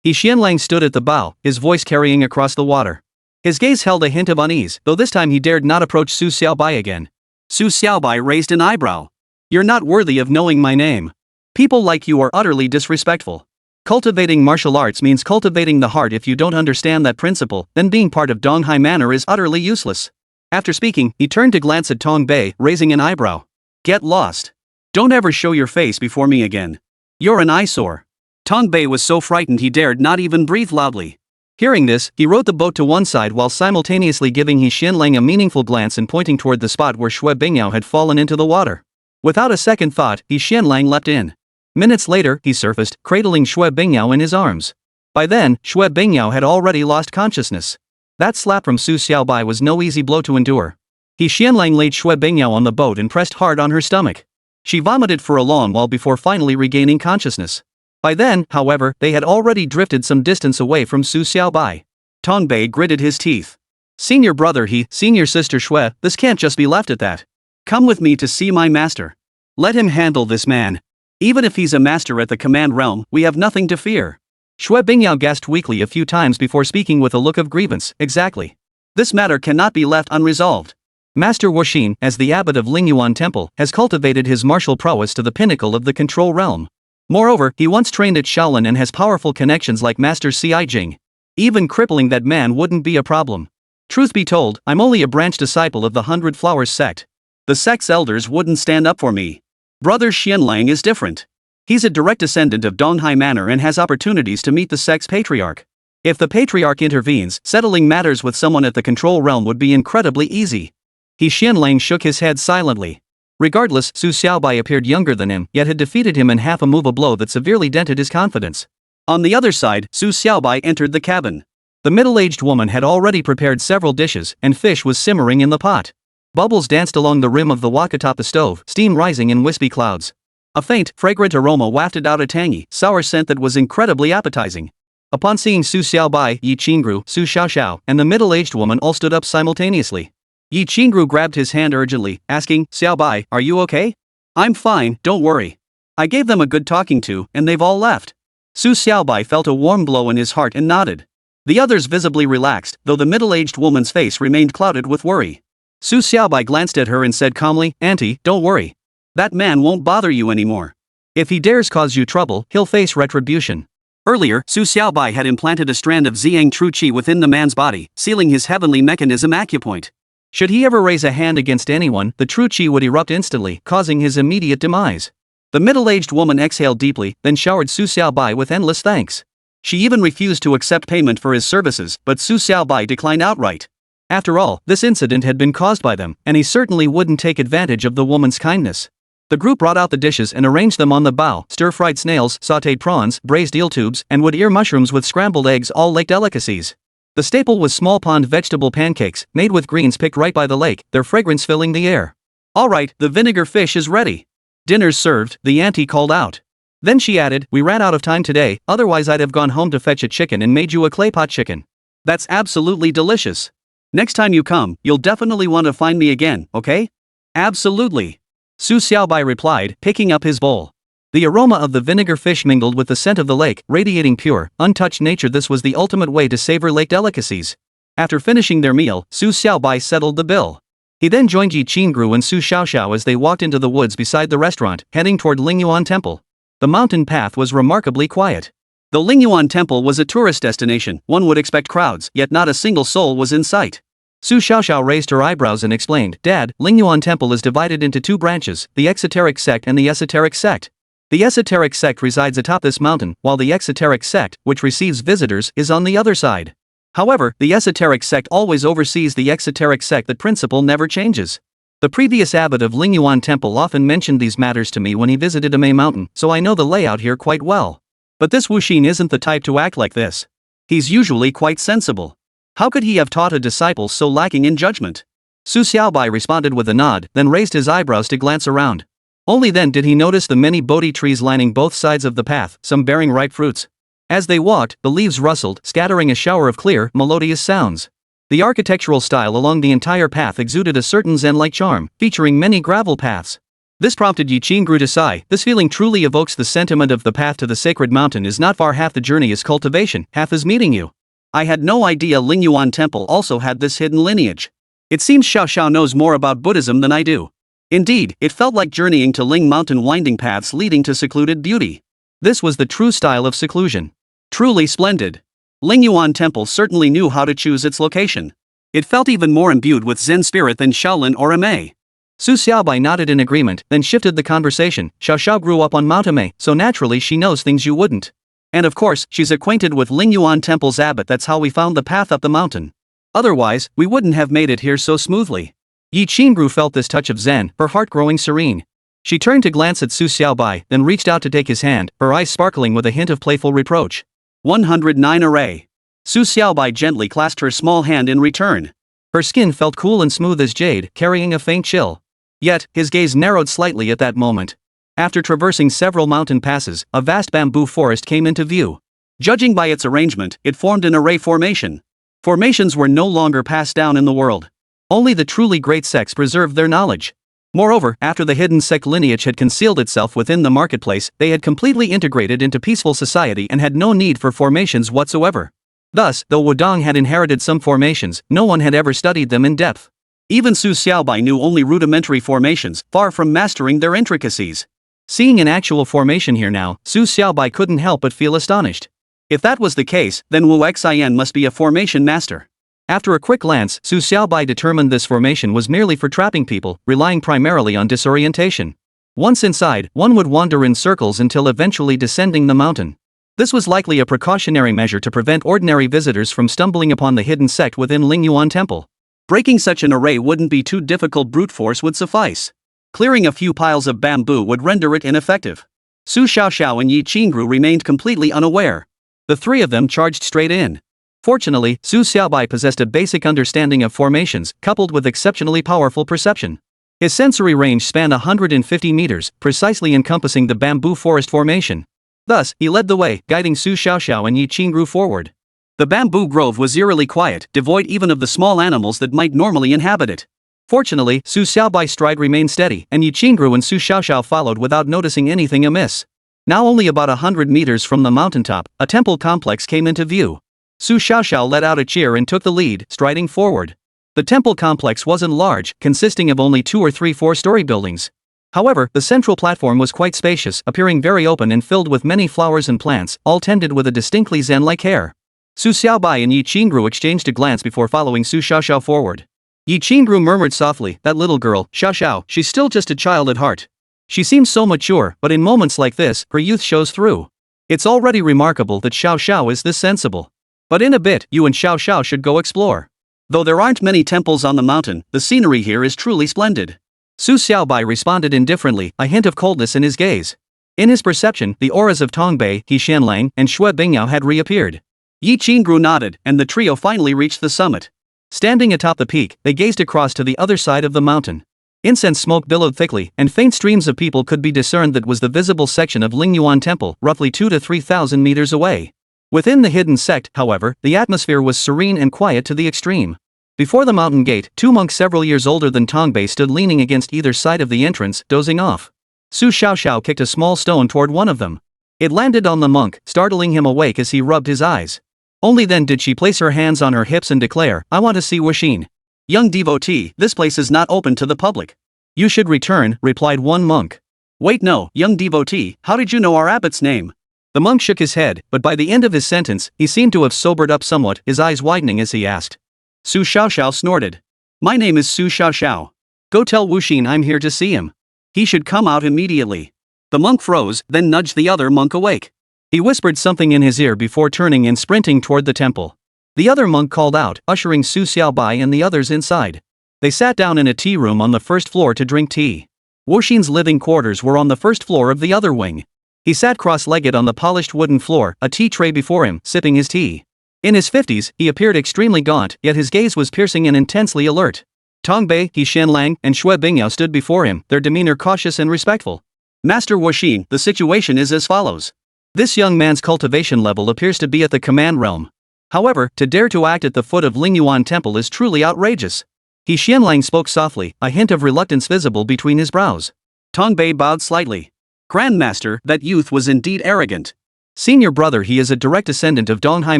Huixin Lang stood at the bow, his voice carrying across the water. His gaze held a hint of unease, though this time he dared not approach Su Xiaobai again. Su Xiaobai raised an eyebrow. You're not worthy of knowing my name. People like you are utterly disrespectful. Cultivating martial arts means cultivating the heart. If you don't understand that principle, then being part of Donghai Manor is utterly useless. After speaking, he turned to glance at Tong Bei, raising an eyebrow. Get lost. Don't ever show your face before me again. You're an eyesore. Tong Bei was so frightened he dared not even breathe loudly. Hearing this, he rowed the boat to one side while simultaneously giving Huixin Lang a meaningful glance and pointing toward the spot where Shui Bingyao had fallen into the water. Without a second thought, Huixin Lang leapt in. Minutes later, he surfaced, cradling Shui Bingyao in his arms. By then, Shui Bingyao had already lost consciousness. That slap from Su Xiaobai was no easy blow to endure. Huixin Lang laid Shui Bingyao on the boat and pressed hard on her stomach. She vomited for a long while before finally regaining consciousness. By then, however, they had already drifted some distance away from Su Xiaobai. Tong Bei gritted his teeth. Senior brother senior sister Shui, this can't just be left at that. Come with me to see my master. Let him handle this man. Even if he's a master at the command realm, we have nothing to fear. Xue Bingyao gasped weakly a few times before speaking with a look of grievance. Exactly. This matter cannot be left unresolved. Master Huixin, as the abbot of Lingyuan Temple, has cultivated his martial prowess to the pinnacle of the control realm. Moreover, he once trained at Shaolin and has powerful connections like Master Ci Jing. Even crippling that man wouldn't be a problem. Truth be told, I'm only a branch disciple of the 100 Flowers sect. The sect's elders wouldn't stand up for me. Brother Xianlang is different. He's a direct descendant of Donghai Manor and has opportunities to meet the sect's patriarch. If the patriarch intervenes, settling matters with someone at the control realm would be incredibly easy. Xianlang shook his head silently. Regardless, Su Xiaobai appeared younger than him, yet had defeated him in half a move, a blow that severely dented his confidence. On the other side, Su Xiaobai entered the cabin. The middle-aged woman had already prepared several dishes, and fish was simmering in the pot. Bubbles danced along the rim of the wok atop the stove, steam rising in wispy clouds. A faint, fragrant aroma wafted out a tangy, sour scent that was incredibly appetizing. Upon seeing Su Xiaobai, Yi Qingru, Su Xiaoxiao, and the middle-aged woman all stood up simultaneously. Yi Qingru grabbed his hand urgently, asking, "Xiaobai, are you okay?" "I'm fine, don't worry. I gave them a good talking to, and they've all left." Su Xiaobai felt a warm glow in his heart and nodded. The others visibly relaxed, though the middle-aged woman's face remained clouded with worry. Su Xiaobai glanced at her and said calmly, "Auntie, don't worry. That man won't bother you anymore. If he dares cause you trouble, he'll face retribution." Earlier, Su Xiaobai had implanted a strand of Ziyang True Qi within the man's body, sealing his heavenly mechanism acupoint. Should he ever raise a hand against anyone, the True Qi would erupt instantly, causing his immediate demise. The middle-aged woman exhaled deeply, then showered Su Xiaobai with endless thanks. She even refused to accept payment for his services, but Su Xiaobai declined outright. After all, this incident had been caused by them, and he certainly wouldn't take advantage of the woman's kindness. The group brought out the dishes and arranged them on the bow: stir-fried snails, sautéed prawns, braised eel tubes, and wood ear mushrooms with scrambled eggs, all lake delicacies. The staple was small pond vegetable pancakes, made with greens picked right by the lake, their fragrance filling the air. "Alright, the vinegar fish is ready. Dinner's served," the auntie called out. Then she added, "We ran out of time today, otherwise I'd have gone home to fetch a chicken and made you a clay pot chicken. That's absolutely delicious. Next time you come, you'll definitely want to find me again, okay?" "Absolutely," Su Xiaobai replied, picking up his bowl. The aroma of the vinegar fish mingled with the scent of the lake, radiating pure, untouched nature. This was the ultimate way to savor lake delicacies. After finishing their meal, Su Xiaobai settled the bill. He then joined Yi Qingru and Su Xiaoxiao as they walked into the woods beside the restaurant, heading toward Lingyuan Temple. The mountain path was remarkably quiet. Though Lingyuan Temple was a tourist destination, one would expect crowds, yet not a single soul was in sight. Su Xiaoxiao raised her eyebrows and explained, "Dad, Lingyuan Temple is divided into two branches, the Exoteric Sect and the Esoteric Sect. The Esoteric Sect resides atop this mountain, while the Exoteric Sect, which receives visitors, is on the other side. However, the Esoteric Sect always oversees the Exoteric Sect. That principle never changes. The previous abbot of Lingyuan Temple often mentioned these matters to me when he visited Emei Mountain, so I know the layout here quite well. But this Huixin isn't the type to act like this. He's usually quite sensible. How could he have taught a disciple so lacking in judgment?" Su Xiaobai responded with a nod, then raised his eyebrows to glance around. Only then did he notice the many Bodhi trees lining both sides of the path, some bearing ripe fruits. As they walked, the leaves rustled, scattering a shower of clear, melodious sounds. The architectural style along the entire path exuded a certain zen-like charm, featuring many gravel paths. This prompted Yi Qingru to sigh. This feeling truly evokes the sentiment of the path to the sacred mountain is not far. Half the journey is cultivation, half is meeting you. I had no idea Lingyuan Temple also had this hidden lineage. It seems Xiaoxiao knows more about Buddhism than I do. Indeed, it felt like journeying to Ling Mountain, winding paths leading to secluded beauty. This was the true style of seclusion. Truly splendid. Lingyuan Temple certainly knew how to choose its location. It felt even more imbued with Zen spirit than Shaolin or Emei. Su Xiaobai nodded in agreement, then shifted the conversation. "Xiaoxiao grew up on Mount Emei, so naturally she knows things you wouldn't. And of course, she's acquainted with Lingyuan Temple's abbot. That's how we found the path up the mountain. Otherwise, we wouldn't have made it here so smoothly." Yi Qingru felt this touch of zen, her heart growing serene. She turned to glance at Su Xiaobai, then reached out to take his hand, her eyes sparkling with a hint of playful reproach. 109 array. Su Xiaobai gently clasped her small hand in return. Her skin felt cool and smooth as jade, carrying a faint chill. Yet, his gaze narrowed slightly at that moment. After traversing several mountain passes, a vast bamboo forest came into view. Judging by its arrangement, it formed an array formation. Formations were no longer passed down in the world. Only the truly great sects preserved their knowledge. Moreover, after the hidden sect lineage had concealed itself within the marketplace, they had completely integrated into peaceful society and had no need for formations whatsoever. Thus, though Wudong had inherited some formations, no one had ever studied them in depth. Even Su Xiaobai knew only rudimentary formations, far from mastering their intricacies. Seeing an actual formation here now, Su Xiaobai couldn't help but feel astonished. If that was the case, then Huixin must be a formation master. After a quick glance, Su Xiaobai determined this formation was merely for trapping people, relying primarily on disorientation. Once inside, one would wander in circles until eventually descending the mountain. This was likely a precautionary measure to prevent ordinary visitors from stumbling upon the hidden sect within Lingyuan Temple. Breaking such an array wouldn't be too difficult, brute force would suffice. Clearing a few piles of bamboo would render it ineffective. Su Xiaoxiao and Yi Qingru remained completely unaware. The three of them charged straight in. Fortunately, Su Xiaobai possessed a basic understanding of formations, coupled with exceptionally powerful perception. His sensory range spanned 150 meters, precisely encompassing the bamboo forest formation. Thus, he led the way, guiding Su Xiaoxiao and Yi Qingru forward. The bamboo grove was eerily quiet, devoid even of the small animals that might normally inhabit it. Fortunately, Su Xiaobai's stride remained steady, and Yi Qingru and Su Xiaoxiao followed without noticing anything amiss. Now only about 100 meters from the mountaintop, a temple complex came into view. Su Xiaoxiao let out a cheer and took the lead, striding forward. The temple complex wasn't large, consisting of only 2 or 3 four-story buildings. However, the central platform was quite spacious, appearing very open and filled with many flowers and plants, all tended with a distinctly zen-like air. Su Xiaobai and Yi Qingru exchanged a glance before following Su Xiaoxiao forward. Yi Qingru murmured softly, "That little girl, Xiaoxiao, she's still just a child at heart. She seems so mature, but in moments like this, her youth shows through. It's already remarkable that Xiaoxiao is this sensible. But in a bit, you and Xiaoxiao should go explore. Though there aren't many temples on the mountain, the scenery here is truly splendid." Su Xiaobai responded indifferently, a hint of coldness in his gaze. In his perception, the auras of Tongbei, Huixin, and Shui Bingyao had reappeared. Yi Qingru nodded, and the trio finally reached the summit. Standing atop the peak, they gazed across to the other side of the mountain. Incense smoke billowed thickly, and faint streams of people could be discerned that was the visible section of Lingyuan Temple, roughly 2,000 to 3,000 meters away. Within the hidden sect, however, the atmosphere was serene and quiet to the extreme. Before the mountain gate, 2 monks several years older than Tongbei stood leaning against either side of the entrance, dozing off. Su Xiaoxiao kicked a small stone toward one of them. It landed on the monk, startling him awake as he rubbed his eyes. Only then did she place her hands on her hips and declare, "I want to see Huixin." "Young devotee, this place is not open to the public." "You should return," replied one monk. "Wait, no, young devotee, how did you know our abbot's name?" The monk shook his head, but by the end of his sentence, he seemed to have sobered up somewhat, his eyes widening as he asked. Su Xiaoxiao snorted. "My name is Su Xiaoxiao. Go tell Huixin I'm here to see him. He should come out immediately." The monk froze, then nudged the other monk awake. He whispered something in his ear before turning and sprinting toward the temple. The other monk called out, ushering Su Xiaobai and the others inside. They sat down in a tea room on the first floor to drink tea. Huixin's living quarters were on the first floor of the other wing. He sat cross-legged on the polished wooden floor, a tea tray before him, sipping his tea. In his 50s, he appeared extremely gaunt, yet his gaze was piercing and intensely alert. Tongbei, Huixin, and Shui Bingyao stood before him, their demeanor cautious and respectful. "Master Huixin, the situation is as follows. This young man's cultivation level appears to be at the command realm. However, to dare to act at the foot of Lingyuan Temple is truly outrageous." Huixin spoke softly, a hint of reluctance visible between his brows. Tongbei bowed slightly. "Grandmaster, that youth was indeed arrogant. Senior brother, he is a direct descendant of Donghai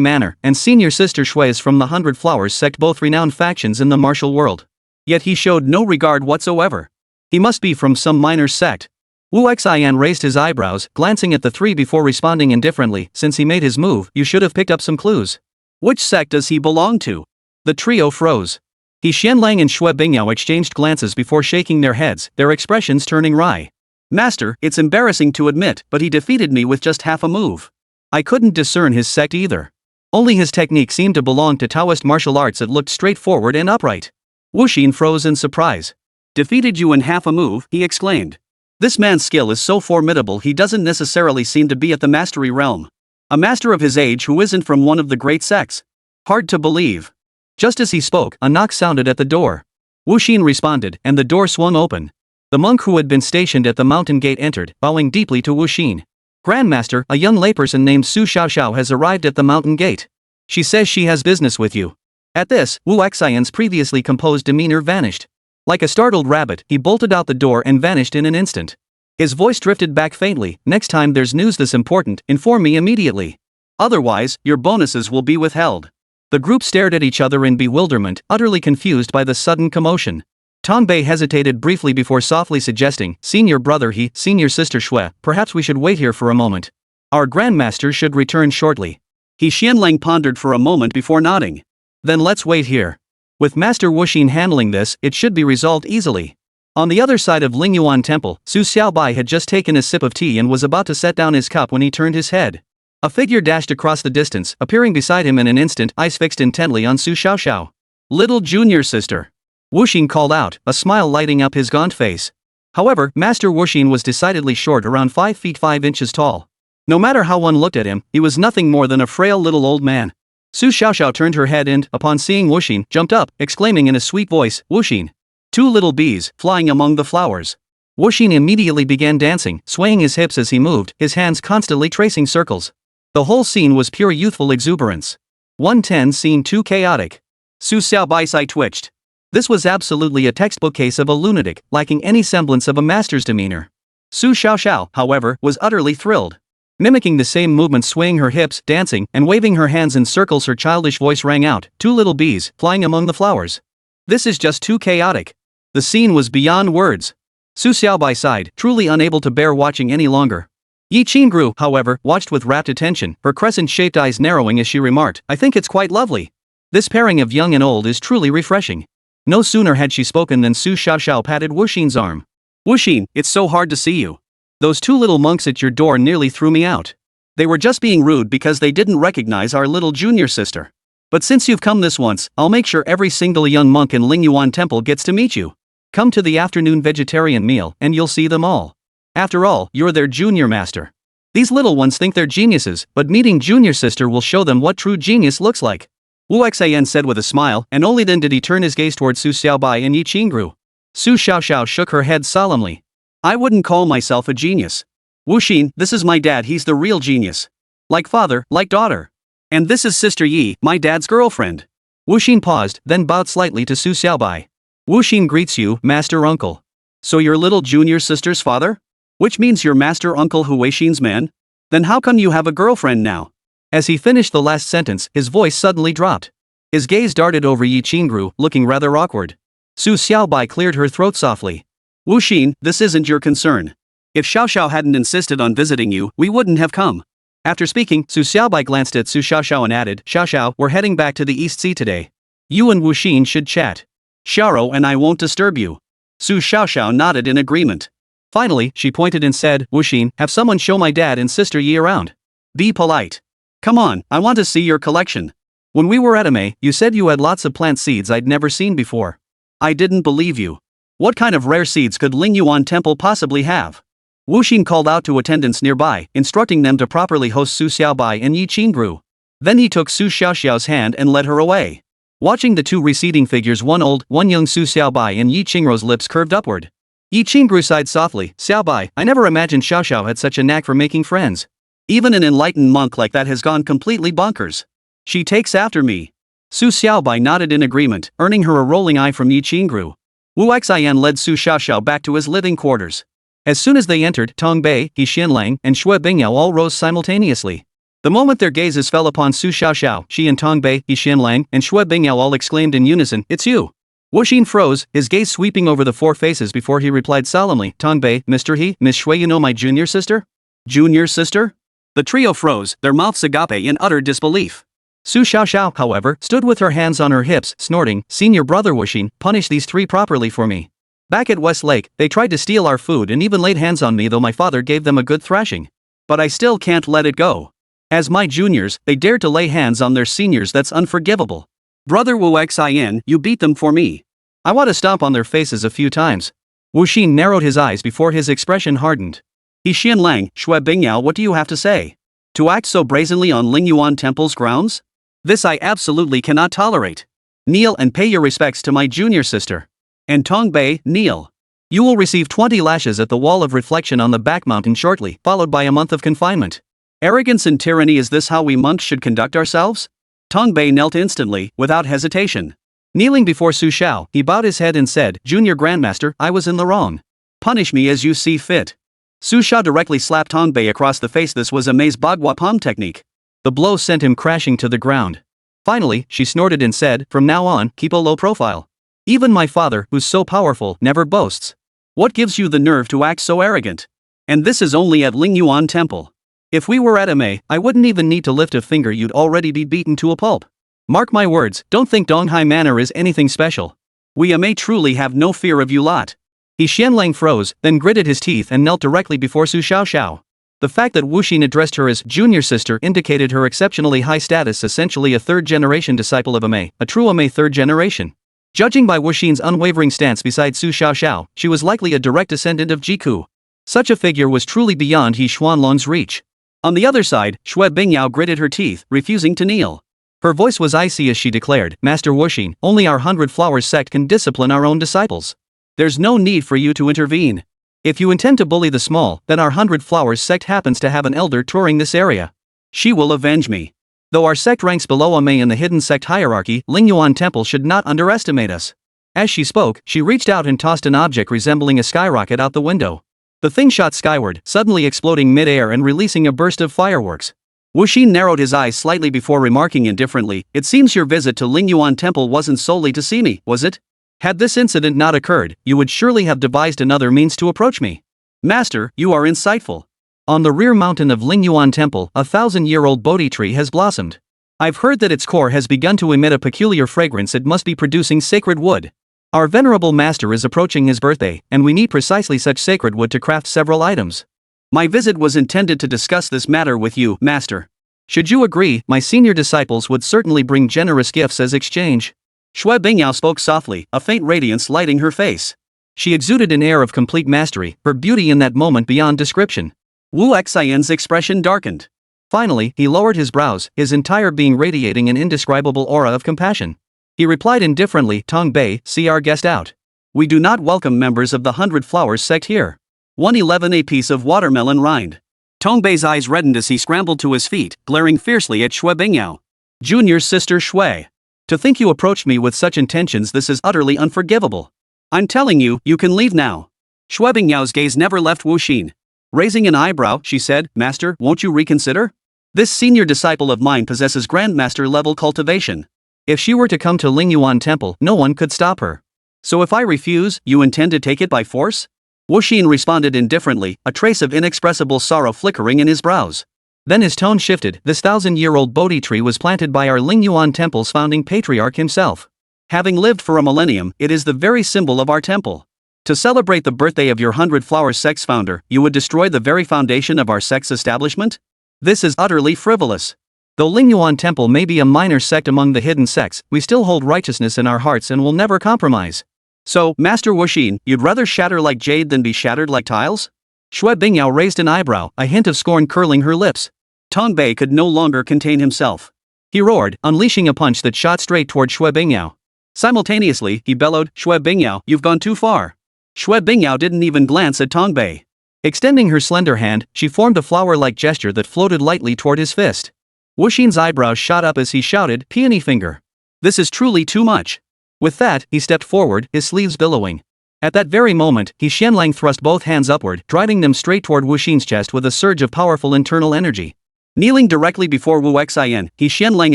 Manor, and senior sister Shui is from the 100 Flowers sect, both renowned factions in the martial world. Yet he showed no regard whatsoever. He must be from some minor sect." Huixin raised his eyebrows, glancing at the three before responding indifferently, "Since he made his move, you should have picked up some clues." "Which sect does he belong to?" The trio froze. Huixin and Shui Bingyao exchanged glances before shaking their heads, their expressions turning wry. "Master, it's embarrassing to admit, but he defeated me with just half a move. I couldn't discern his sect either. Only his technique seemed to belong to Taoist martial arts that looked straightforward and upright." Huixin froze in surprise. "Defeated you in half a move?" he exclaimed. "This man's skill is so formidable he doesn't necessarily seem to be at the mastery realm. A master of his age who isn't from one of the great sects. Hard to believe." Just as he spoke, a knock sounded at the door. Huixin responded, and the door swung open. The monk who had been stationed at the mountain gate entered, bowing deeply to Huixin. "Grandmaster, a young layperson named Su Xiaoxiao has arrived at the mountain gate. She says she has business with you." At this, Huixin's previously composed demeanor vanished. Like a startled rabbit, he bolted out the door and vanished in an instant. His voice drifted back faintly, "Next time there's news this important, inform me immediately. Otherwise, your bonuses will be withheld." The group stared at each other in bewilderment, utterly confused by the sudden commotion. Tongbei hesitated briefly before softly suggesting, "Senior brother He, senior sister Shui, perhaps we should wait here for a moment. Our grandmaster should return shortly." He Xianlang pondered for a moment before nodding. "Then let's wait here. With Master Wuxin handling this, it should be resolved easily." On the other side of Lingyuan Temple, Su Xiaobai had just taken a sip of tea and was about to set down his cup when he turned his head. A figure dashed across the distance, appearing beside him in an instant, eyes fixed intently on Su Xiaoxiao. "Little junior sister," Wuxin called out, a smile lighting up his gaunt face. However, Master Wuxin was decidedly short, around 5 feet 5 inches tall. No matter how one looked at him, he was nothing more than a frail little old man. Su Xiaoxiao turned her head and, upon seeing Wuxin, jumped up, exclaiming in a sweet voice, "Wuxin!" Two little bees, flying among the flowers. Wuxin immediately began dancing, swaying his hips as he moved, his hands constantly tracing circles. The whole scene was pure youthful exuberance. 110 Scene too chaotic. Su Xiaobai's eye twitched. This was absolutely a textbook case of a lunatic, lacking any semblance of a master's demeanor. Su Xiaoxiao, however, was utterly thrilled. Mimicking the same movements, swaying her hips, dancing, and waving her hands in circles, her childish voice rang out, "Two little bees, flying among the flowers. This is just too chaotic." The scene was beyond words. Su Xiaobai sighed, truly unable to bear watching any longer. Yi Qingru, however, watched with rapt attention, her crescent-shaped eyes narrowing as she remarked, "I think it's quite lovely. This pairing of young and old is truly refreshing." No sooner had she spoken than Su Xiaoxiao patted Wuxin's arm. "Wuxin, it's so hard to see you. Those two little monks at your door nearly threw me out. They were just being rude because they didn't recognize our little junior sister. But since you've come this once, I'll make sure every single young monk in Lingyuan Temple gets to meet you. Come to the afternoon vegetarian meal and you'll see them all. After all, you're their junior master. These little ones think they're geniuses, but meeting junior sister will show them what true genius looks like." Wuxian said with a smile, and only then did he turn his gaze toward Su Xiaobai and Yi Qingru. Su Xiaoxiao shook her head solemnly. "I wouldn't call myself a genius. Wuxin, this is my dad, he's the real genius. Like father, like daughter. And this is Sister Yi, my dad's girlfriend." Wuxin paused, then bowed slightly to Su Xiaobai. "Wuxin greets you, Master Uncle. So your little junior sister's father? Which means you're Master Uncle Huixin's man? Then how come you have a girlfriend now?" As he finished the last sentence, his voice suddenly dropped. His gaze darted over Yi Qingru, looking rather awkward. Su Xiaobai cleared her throat softly. "Wuxin, this isn't your concern. If Xiaoxiao hadn't insisted on visiting you, we wouldn't have come." After speaking, Su Xiaobai glanced at Su Xiaoxiao and added, "Xiaoxiao, we're heading back to the East Sea today. You and Wuxin should chat. Xiaoro and I won't disturb you." Su Xiaoxiao nodded in agreement. Finally, she pointed and said, "Wuxin, have someone show my dad and sister Yi around. Be polite. Come on, I want to see your collection. When we were at Emei, you said you had lots of plant seeds I'd never seen before. I didn't believe you. What kind of rare seeds could Lingyuan Temple possibly have?" Wuxin called out to attendants nearby, instructing them to properly host Su Xiaobai and Yi Qingru. Then he took Su Xiaoxiao's hand and led her away. Watching the two receding figures, one old, one young, Su Xiaobai and Yi Qingru's lips curved upward. Yi Qingru sighed softly, "Xiaobai, I never imagined Xiaoxiao had such a knack for making friends. Even an enlightened monk like that has gone completely bonkers. She takes after me." Su Xiaobai nodded in agreement, earning her a rolling eye from Yi Qingru. Wuxian led Su Xiaoxiao back to his living quarters. As soon as they entered, Tongbei, He Xianlang, and Shui Bingyao all rose simultaneously. The moment their gazes fell upon Su Xiaoxiao, she and Tongbei, He Xianlang, and Shui Bingyao all exclaimed in unison, "It's you!" Wuxin froze, his gaze sweeping over the four faces before he replied solemnly, "Tongbei, Mr. He, Miss Shui, you know my junior sister?" "Junior sister?" The trio froze, their mouths agape in utter disbelief. Su Xiaoxiao, however, stood with her hands on her hips, snorting, "Senior brother Wuxin, punish these three properly for me. Back at West Lake, they tried to steal our food and even laid hands on me, though my father gave them a good thrashing. But I still can't let it go. As my juniors, they dared to lay hands on their seniors, that's unforgivable. Brother Wuxian, you beat them for me. I want to stomp on their faces a few times." Wuxin narrowed his eyes before his expression hardened. "He Xianlang, Shui Bingyao, what do you have to say? To act so brazenly on Lingyuan Temple's grounds? This I absolutely cannot tolerate. Kneel and pay your respects to my junior sister. And Tongbei, kneel. You will receive 20 lashes at the wall of reflection on the back mountain shortly, followed by a month of confinement. Arrogance and tyranny, is this how we monks should conduct ourselves?" Tongbei knelt instantly, without hesitation. Kneeling before Su Xiao, he bowed his head and said, Junior Grandmaster, I was in the wrong. Punish me as you see fit. Su Xiao directly slapped Tong Bei across the face. This was Emei's Bagua palm technique. The blow sent him crashing to the ground. Finally, she snorted and said, from now on, keep a low profile. Even my father, who's so powerful, never boasts. What gives you the nerve to act so arrogant? And this is only at Lingyuan Temple. If we were at Emei, I wouldn't even need to lift a finger, you'd already be beaten to a pulp. Mark my words, don't think Donghai Manor is anything special. We Emei truly have no fear of you lot. He Xianlang froze, then gritted his teeth and knelt directly before Su Xiaoxiao. The fact that Huixin addressed her as junior sister indicated her exceptionally high status, essentially a third-generation disciple of Emei, a true Emei third generation. Judging by Wuxin's unwavering stance beside Su Xiaoxiao, she was likely a direct descendant of Jiku. Such a figure was truly beyond He Xuanlong's reach. On the other side, Xue Bingyao gritted her teeth, refusing to kneel. Her voice was icy as she declared, Master Wuxin, only our 100 Flowers sect can discipline our own disciples. There's no need for you to intervene. If you intend to bully the small, then our 100 Flowers sect happens to have an elder touring this area. She will avenge me. Though our sect ranks below Emei in the hidden sect hierarchy, Lingyuan Temple should not underestimate us. As she spoke, she reached out and tossed an object resembling a skyrocket out the window. The thing shot skyward, suddenly exploding mid-air and releasing a burst of fireworks. Wuxin narrowed his eyes slightly before remarking indifferently, it seems your visit to Lingyuan Temple wasn't solely to see me, was it? Had this incident not occurred, you would surely have devised another means to approach me. Master, you are insightful. On the rear mountain of Lingyuan Temple, a 1,000-year-old Bodhi tree has blossomed. I've heard that its core has begun to emit a peculiar fragrance. It must be producing sacred wood. Our venerable master is approaching his birthday, and we need precisely such sacred wood to craft several items. My visit was intended to discuss this matter with you, Master. Should you agree, my senior disciples would certainly bring generous gifts as exchange. Xue Bingyao spoke softly, a faint radiance lighting her face. She exuded an air of complete mastery, her beauty in that moment beyond description. Wu Xian's expression darkened. Finally, he lowered his brows, his entire being radiating an indescribable aura of compassion. He replied indifferently, Tong Bei, see our guest out. We do not welcome members of the 100 Flowers sect here. 111 A piece of watermelon rind. Tong Bei's eyes reddened as he scrambled to his feet, glaring fiercely at Xue Bingyao. Junior sister Xue. To think you approached me with such intentions, this is utterly unforgivable. I'm telling you, you can leave now. Xue Bingyao's gaze never left Wuxin. Raising an eyebrow, she said, Master, won't you reconsider? This senior disciple of mine possesses Grandmaster-level cultivation. If she were to come to Lingyuan Temple, no one could stop her. So if I refuse, you intend to take it by force? Wuxin responded indifferently, a trace of inexpressible sorrow flickering in his brows. Then his tone shifted. This 1,000-year-old Bodhi tree was planted by our Lingyuan Temple's founding patriarch himself. Having lived for a millennium, it is the very symbol of our temple. To celebrate the birthday of your 100 Flowers sect's founder, you would destroy the very foundation of our sect's establishment? This is utterly frivolous. Though Lingyuan Temple may be a minor sect among the hidden sects, we still hold righteousness in our hearts and will never compromise. So, Master Wuxin, you'd rather shatter like jade than be shattered like tiles? Xue Bingyao raised an eyebrow, a hint of scorn curling her lips. Tong Bei could no longer contain himself. He roared, unleashing a punch that shot straight toward Xue Bingyao. Simultaneously, he bellowed, Xue Bingyao, you've gone too far. Xue Bingyao didn't even glance at Tong Bei. Extending her slender hand, she formed a flower-like gesture that floated lightly toward his fist. Wuxin's eyebrows shot up as he shouted, Peony finger. This is truly too much. With that, he stepped forward, his sleeves billowing. At that very moment, He Xianlang thrust both hands upward, driving them straight toward Wuxin's chest with a surge of powerful internal energy. Kneeling directly before Wu Xian, He Xianlang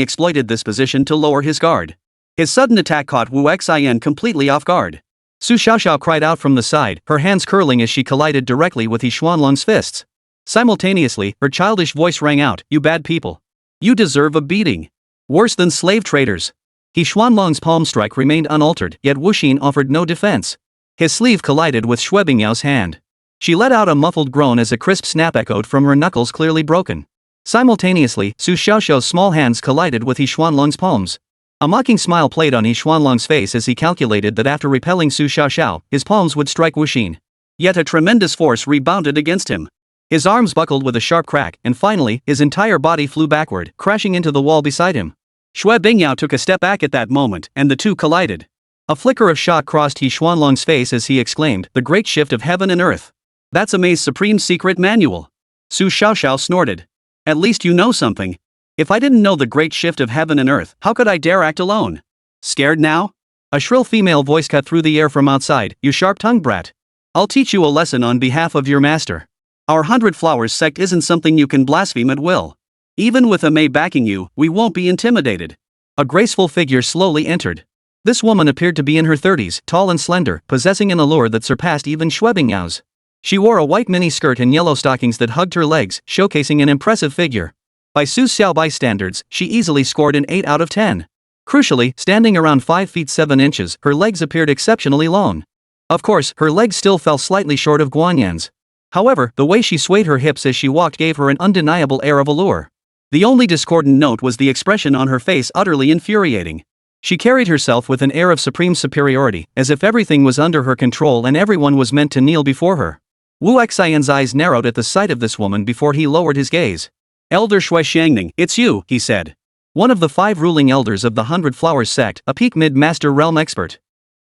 exploited this position to lower his guard. His sudden attack caught Wu Xian completely off guard. Su Xiaoxiao cried out from the side, her hands curling as she collided directly with He Xuanlong's fists. Simultaneously, her childish voice rang out, You bad people. You deserve a beating. Worse than slave traders. He Xuanlong's palm strike remained unaltered, yet Wuxin offered no defense. His sleeve collided with Xue Bingyao's hand. She let out a muffled groan as a crisp snap echoed from her knuckles clearly broken. Simultaneously, Su Xiaoxiao's small hands collided with He Xuanlong's palms. A mocking smile played on He Xuanlong's face as he calculated that after repelling Su Xiaoxiao, his palms would strike Wuxin. Yet a tremendous force rebounded against him. His arms buckled with a sharp crack, and finally, his entire body flew backward, crashing into the wall beside him. Xue Bingyao took a step back at that moment, and the two collided. A flicker of shock crossed He Xuanlong's face as he exclaimed, The great shift of heaven and earth. That's Emei's supreme secret manual. Su Xiaoxiao snorted. At least you know something. If I didn't know the great shift of heaven and earth, how could I dare act alone? Scared now? A shrill female voice cut through the air from outside. You sharp-tongued brat. I'll teach you a lesson on behalf of your master. Our 100 Flowers sect isn't something you can blaspheme at will. Even with Emei backing you, we won't be intimidated. A graceful figure slowly entered. This woman appeared to be in her 30s, tall and slender, possessing an allure that surpassed even Shuibingyao's. She wore a white mini-skirt and yellow stockings that hugged her legs, showcasing an impressive figure. By Su Xiaobai standards, she easily scored an 8 out of 10. Crucially, standing around 5 feet 7 inches, her legs appeared exceptionally long. Of course, her legs still fell slightly short of Guanyan's. However, the way she swayed her hips as she walked gave her an undeniable air of allure. The only discordant note was the expression on her face, utterly infuriating. She carried herself with an air of supreme superiority, as if everything was under her control and everyone was meant to kneel before her. Wu Xian's eyes narrowed at the sight of this woman before he lowered his gaze. Elder Huixin, it's you, he said. One of the 5 ruling elders of the 100 Flowers sect, a peak mid-master realm expert,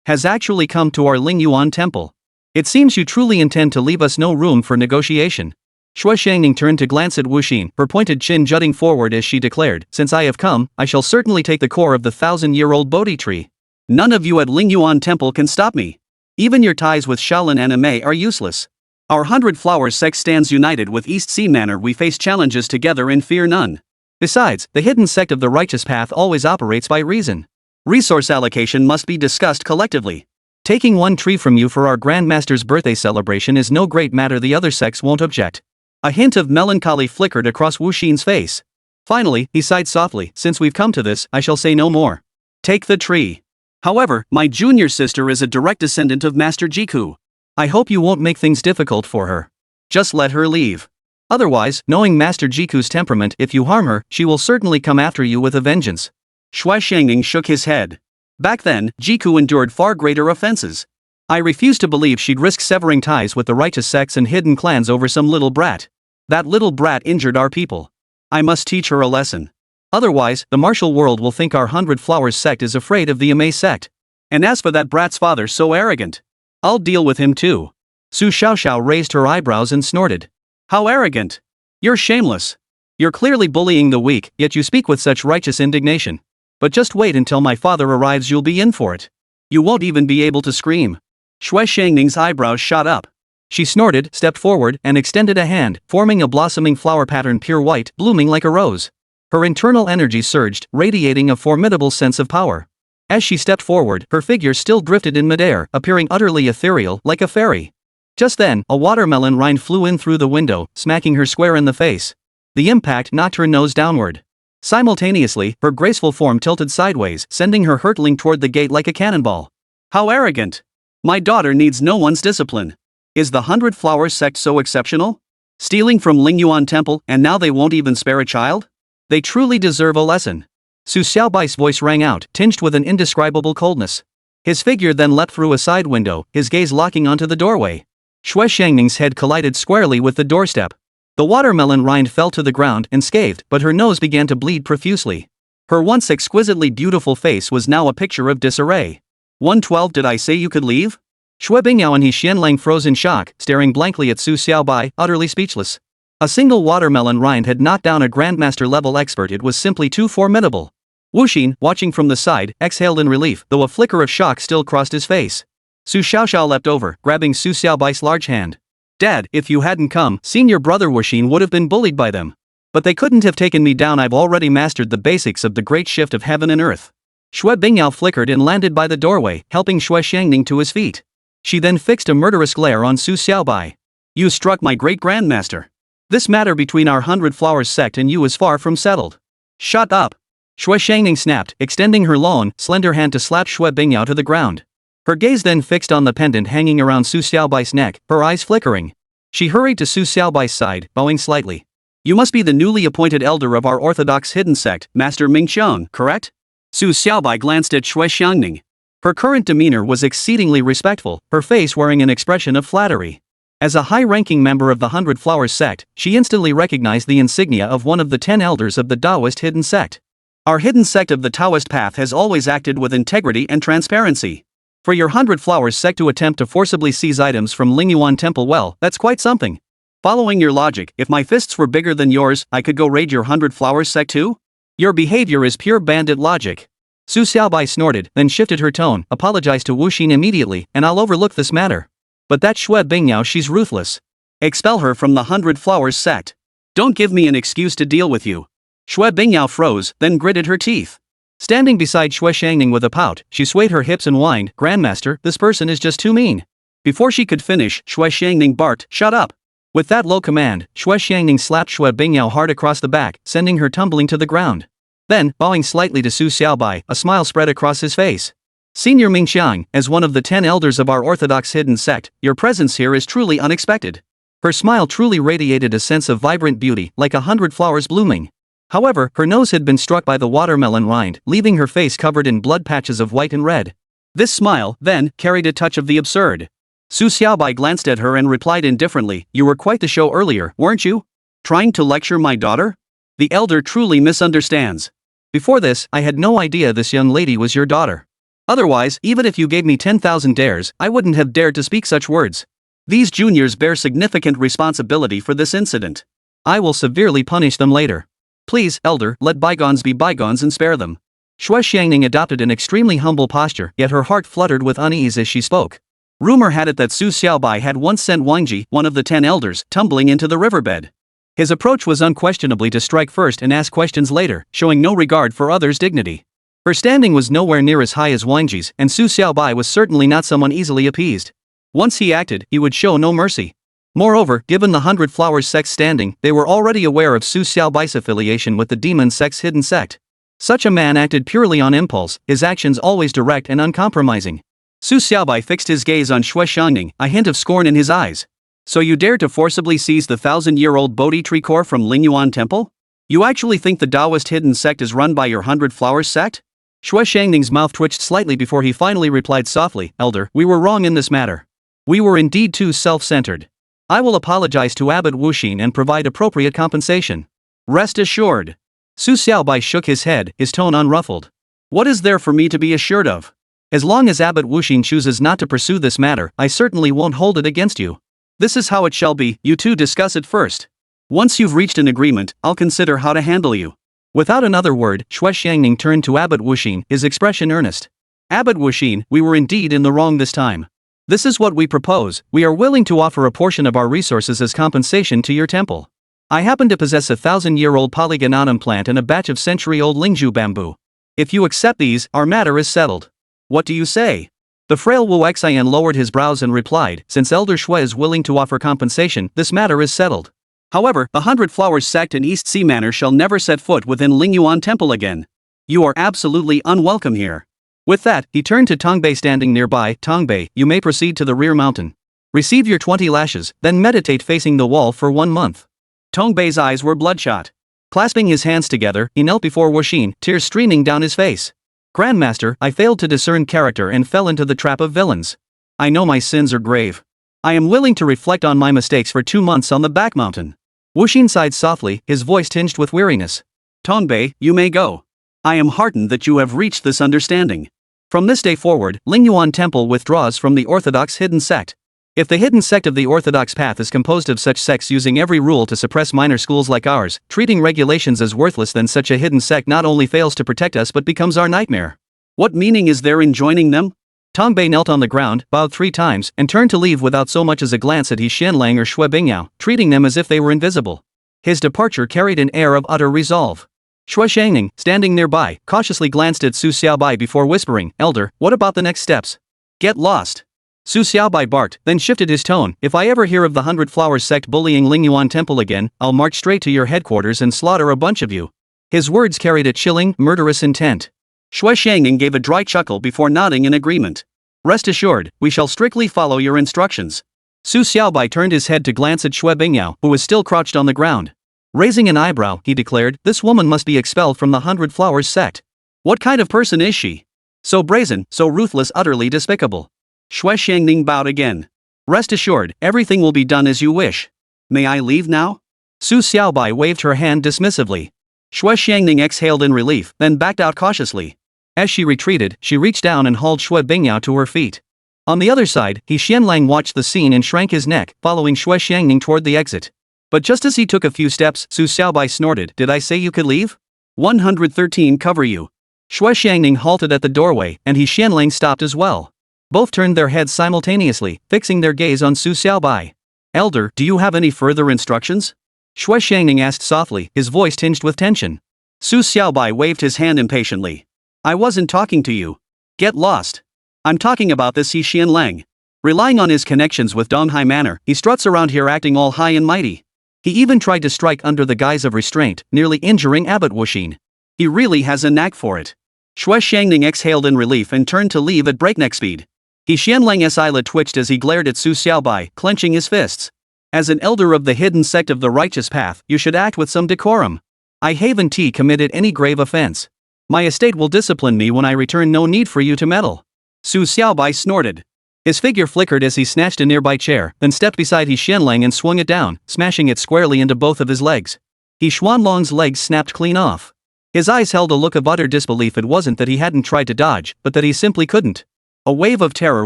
has actually come to our Lingyuan temple. It seems you truly intend to leave us no room for negotiation. Huixin turned to glance at Wuxin, her pointed chin jutting forward as she declared, since I have come, I shall certainly take the core of the 1,000-year-old Bodhi tree. None of you at Lingyuan temple can stop me. Even your ties with Shaolin and Emei are useless. Our 100 Flowers sect stands united with East Sea Manor. We face challenges together and fear none. Besides, the hidden sect of the righteous path always operates by reason. Resource allocation must be discussed collectively. Taking 1 tree from you for our Grandmaster's birthday celebration is no great matter. The other sects won't object. A hint of melancholy flickered across Wuxin's face. Finally, he sighed softly, since we've come to this, I shall say no more. Take the tree. However, my junior sister is a direct descendant of Master Jiku. I hope you won't make things difficult for her. Just let her leave. Otherwise, knowing Master Jiku's temperament, if you harm her, she will certainly come after you with a vengeance. Huixin shook his head. Back then, Jiku endured far greater offenses. I refuse to believe she'd risk severing ties with the righteous sects and hidden clans over some little brat. That little brat injured our people. I must teach her a lesson. Otherwise, the martial world will think our 100 Flowers sect is afraid of the Emei Sect. And as for that brat's father, so arrogant, I'll deal with him too. Su Xiaoxiao raised her eyebrows and snorted. How arrogant! You're shameless. You're clearly bullying the weak, yet you speak with such righteous indignation. But just wait until my father arrives, you'll be in for it. You won't even be able to scream. Huixin's eyebrows shot up. She snorted, stepped forward, and extended a hand, forming a blossoming flower pattern, pure white, blooming like a rose. Her internal energy surged, radiating a formidable sense of power. As she stepped forward, her figure still drifted in midair, appearing utterly ethereal, like a fairy. Just then, a watermelon rind flew in through the window, smacking her square in the face. The impact knocked her nose downward. Simultaneously, her graceful form tilted sideways, sending her hurtling toward the gate like a cannonball. How arrogant! My daughter needs no one's discipline. Is the 100 Flowers sect so exceptional? Stealing from Lingyuan temple, and now they won't even spare a child? They truly deserve a lesson. Su Xiaobai's voice rang out, tinged with an indescribable coldness. His figure then leapt through a side window, his gaze locking onto the doorway. Huixin's head collided squarely with the doorstep. The watermelon rind fell to the ground, unscathed, but her nose began to bleed profusely. Her once exquisitely beautiful face was now a picture of disarray. 112 Did I say you could leave? Shuibingyao and Huixin froze in shock, staring blankly at Su Xiaobai, utterly speechless. A single watermelon rind had knocked down a Grandmaster-level expert. It was simply too formidable. Wuxin, watching from the side, exhaled in relief, though a flicker of shock still crossed his face. Su Xiaoxiao leapt over, grabbing Su Xiaobai's large hand. Dad, if you hadn't come, senior brother Wuxin would have been bullied by them. But they couldn't have taken me down. I've already mastered the basics of the great shift of heaven and earth. Shuibingyao flickered and landed by the doorway, helping Huixin to his feet. She then fixed a murderous glare on Su Xiaobai. You struck my great-grandmaster. This matter between our 100 Flowers sect and you is far from settled. Shut up! Huixin snapped, extending her long, slender hand to slap Shuibingyao to the ground. Her gaze then fixed on the pendant hanging around Su Xiaobai's neck, her eyes flickering. She hurried to Su Xiaobai's side, bowing slightly. You must be the newly appointed elder of our orthodox hidden sect, Master Mingqiang, correct? Su Xiaobai glanced at Huixin. Her current demeanor was exceedingly respectful, her face wearing an expression of flattery. As a high-ranking member of the 100 Flowers sect, she instantly recognized the insignia of one of the 10 elders of the Taoist hidden sect. Our hidden sect of the Taoist path has always acted with integrity and transparency. For your 100 Flowers sect to attempt to forcibly seize items from Lingyuan temple, well, that's quite something. Following your logic, if my fists were bigger than yours, I could go raid your 100 Flowers sect too? Your behavior is pure bandit logic. Su Xiaobai snorted, then shifted her tone, apologized to Huixin immediately, and I'll overlook this matter. But that Shui Bingyao, she's ruthless. Expel her from the 100 Flowers sect. Don't give me an excuse to deal with you. Shui Bingyao froze, then gritted her teeth. Standing beside Shui Shangning with a pout, she swayed her hips and whined, Grandmaster, this person is just too mean. Before she could finish, Shui Shangning barked, shut up. With that low command, Shui Shangning slapped Shui Bingyao hard across the back, sending her tumbling to the ground. Then, bowing slightly to Su Xiaobai, a smile spread across his face. Senior Mingxiang, as one of the 10 elders of our orthodox hidden sect, your presence here is truly unexpected. Her smile truly radiated a sense of vibrant beauty, like 100 flowers blooming. However, her nose had been struck by the watermelon rind, leaving her face covered in blood patches of white and red. This smile, then, carried a touch of the absurd. Su Xiaobai glanced at her and replied indifferently, you were quite the show earlier, weren't you? Trying to lecture my daughter? The elder truly misunderstands. Before this, I had no idea this young lady was your daughter. Otherwise, even if you gave me 10,000 dares, I wouldn't have dared to speak such words. These juniors bear significant responsibility for this incident. I will severely punish them later. Please, elder, let bygones be bygones and spare them. Shui Xiangning adopted an extremely humble posture, yet her heart fluttered with unease as she spoke. Rumor had it that Su Xiaobai had once sent Wangji, one of the 10 elders, tumbling into the riverbed. His approach was unquestionably to strike first and ask questions later, showing no regard for others' dignity. Her standing was nowhere near as high as Wangji's, and Su Xiaobai was certainly not someone easily appeased. Once he acted, he would show no mercy. Moreover, given the 100 Flowers sect's standing, they were already aware of Su Xiaobai's affiliation with the Demon Sect's hidden sect. Such a man acted purely on impulse, his actions always direct and uncompromising. Su Xiaobai fixed his gaze on Shui Shangning, a hint of scorn in his eyes. So you dare to forcibly seize the 1,000-year-old Bodhi tree core from Lingyuan Temple? You actually think the Taoist hidden sect is run by your 100 Flowers sect? Shui Shangning's mouth twitched slightly before he finally replied softly, Elder, we were wrong in this matter. We were indeed too self-centered. I will apologize to Abbot Huixin and provide appropriate compensation. Rest assured. Su Xiaobai shook his head, his tone unruffled. What is there for me to be assured of? As long as Abbot Huixin chooses not to pursue this matter, I certainly won't hold it against you. This is how it shall be, you two discuss it first. Once you've reached an agreement, I'll consider how to handle you. Without another word, Shui Xiangning turned to Abbot Huixin, his expression earnest. Abbot Huixin, we were indeed in the wrong this time. This is what we propose, we are willing to offer a portion of our resources as compensation to your temple. I happen to possess a 1,000-year-old polygonatum plant and a batch of century-old Lingzhu bamboo. If you accept these, our matter is settled. What do you say? The frail Wu Xian lowered his brows and replied, since Elder Shui is willing to offer compensation, this matter is settled. However, the 100 Flowers sect in East Sea Manor shall never set foot within Lingyuan Temple again. You are absolutely unwelcome here. With that, he turned to Tongbei standing nearby, Tongbei, you may proceed to the rear mountain. Receive your 20 lashes, then meditate facing the wall for 1 month. Tongbei's eyes were bloodshot. Clasping his hands together, he knelt before Huixin, tears streaming down his face. Grandmaster, I failed to discern character and fell into the trap of villains. I know my sins are grave. I am willing to reflect on my mistakes for 2 months on the back mountain. Huixin sighed softly, his voice tinged with weariness. Tongbei, you may go. I am heartened that you have reached this understanding. From this day forward, Lingyuan Temple withdraws from the orthodox hidden sect. If the hidden sect of the orthodox path is composed of such sects using every rule to suppress minor schools like ours, treating regulations as worthless, then such a hidden sect not only fails to protect us but becomes our nightmare. What meaning is there in joining them? Tongbei knelt on the ground, bowed 3 times, and turned to leave without so much as a glance at Huixin or Shui Bingyao, treating them as if they were invisible. His departure carried an air of utter resolve. Shui Shangning, standing nearby, cautiously glanced at Su Xiaobai before whispering, Elder, what about the next steps? Get lost. Su Xiaobai barked, then shifted his tone, if I ever hear of the 100 Flowers sect bullying Lingyuan Temple again, I'll march straight to your headquarters and slaughter a bunch of you. His words carried a chilling, murderous intent. Shui Shangning gave a dry chuckle before nodding in agreement. Rest assured, we shall strictly follow your instructions. Su Xiaobai turned his head to glance at Shui Bingyao, who was still crouched on the ground. Raising an eyebrow, he declared, this woman must be expelled from the 100 Flowers sect. What kind of person is she? So brazen, so ruthless, utterly despicable. Shui Shangning bowed again. Rest assured, everything will be done as you wish. May I leave now? Su Xiaobai waved her hand dismissively. Shui Shangning exhaled in relief, then backed out cautiously. As she retreated, she reached down and hauled Shui Bingyao to her feet. On the other side, Huixin watched the scene and shrank his neck, following Shui Shangning toward the exit. But just as he took a few steps, Su Xiaobai snorted, did I say you could leave? 113 cover you. Xiangning halted at the doorway, and Xianlang stopped as well. Both turned their heads simultaneously, fixing their gaze on Su Xiaobai. Elder, do you have any further instructions? Xiangning asked softly, his voice tinged with tension. Su Xiaobai waved his hand impatiently. I wasn't talking to you. Get lost. I'm talking about this Xianlang. Relying on his connections with Donghai Manor, he struts around here acting all high and mighty. He even tried to strike under the guise of restraint, nearly injuring Abbot Huixin. He really has a knack for it. Xiangning exhaled in relief and turned to leave at breakneck speed. Xianlang's eyelid twitched as he glared at Su Xiaobai, clenching his fists. As an elder of the hidden sect of the righteous path, you should act with some decorum. I haven't committed any grave offense. My estate will discipline me when I return, no need for you to meddle. Su Xiaobai snorted. His figure flickered as he snatched a nearby chair, then stepped beside Xianlang and swung it down, smashing it squarely into both of his legs. Xuanlong's legs snapped clean off. His eyes held a look of utter disbelief. It wasn't that he hadn't tried to dodge, but that he simply couldn't. A wave of terror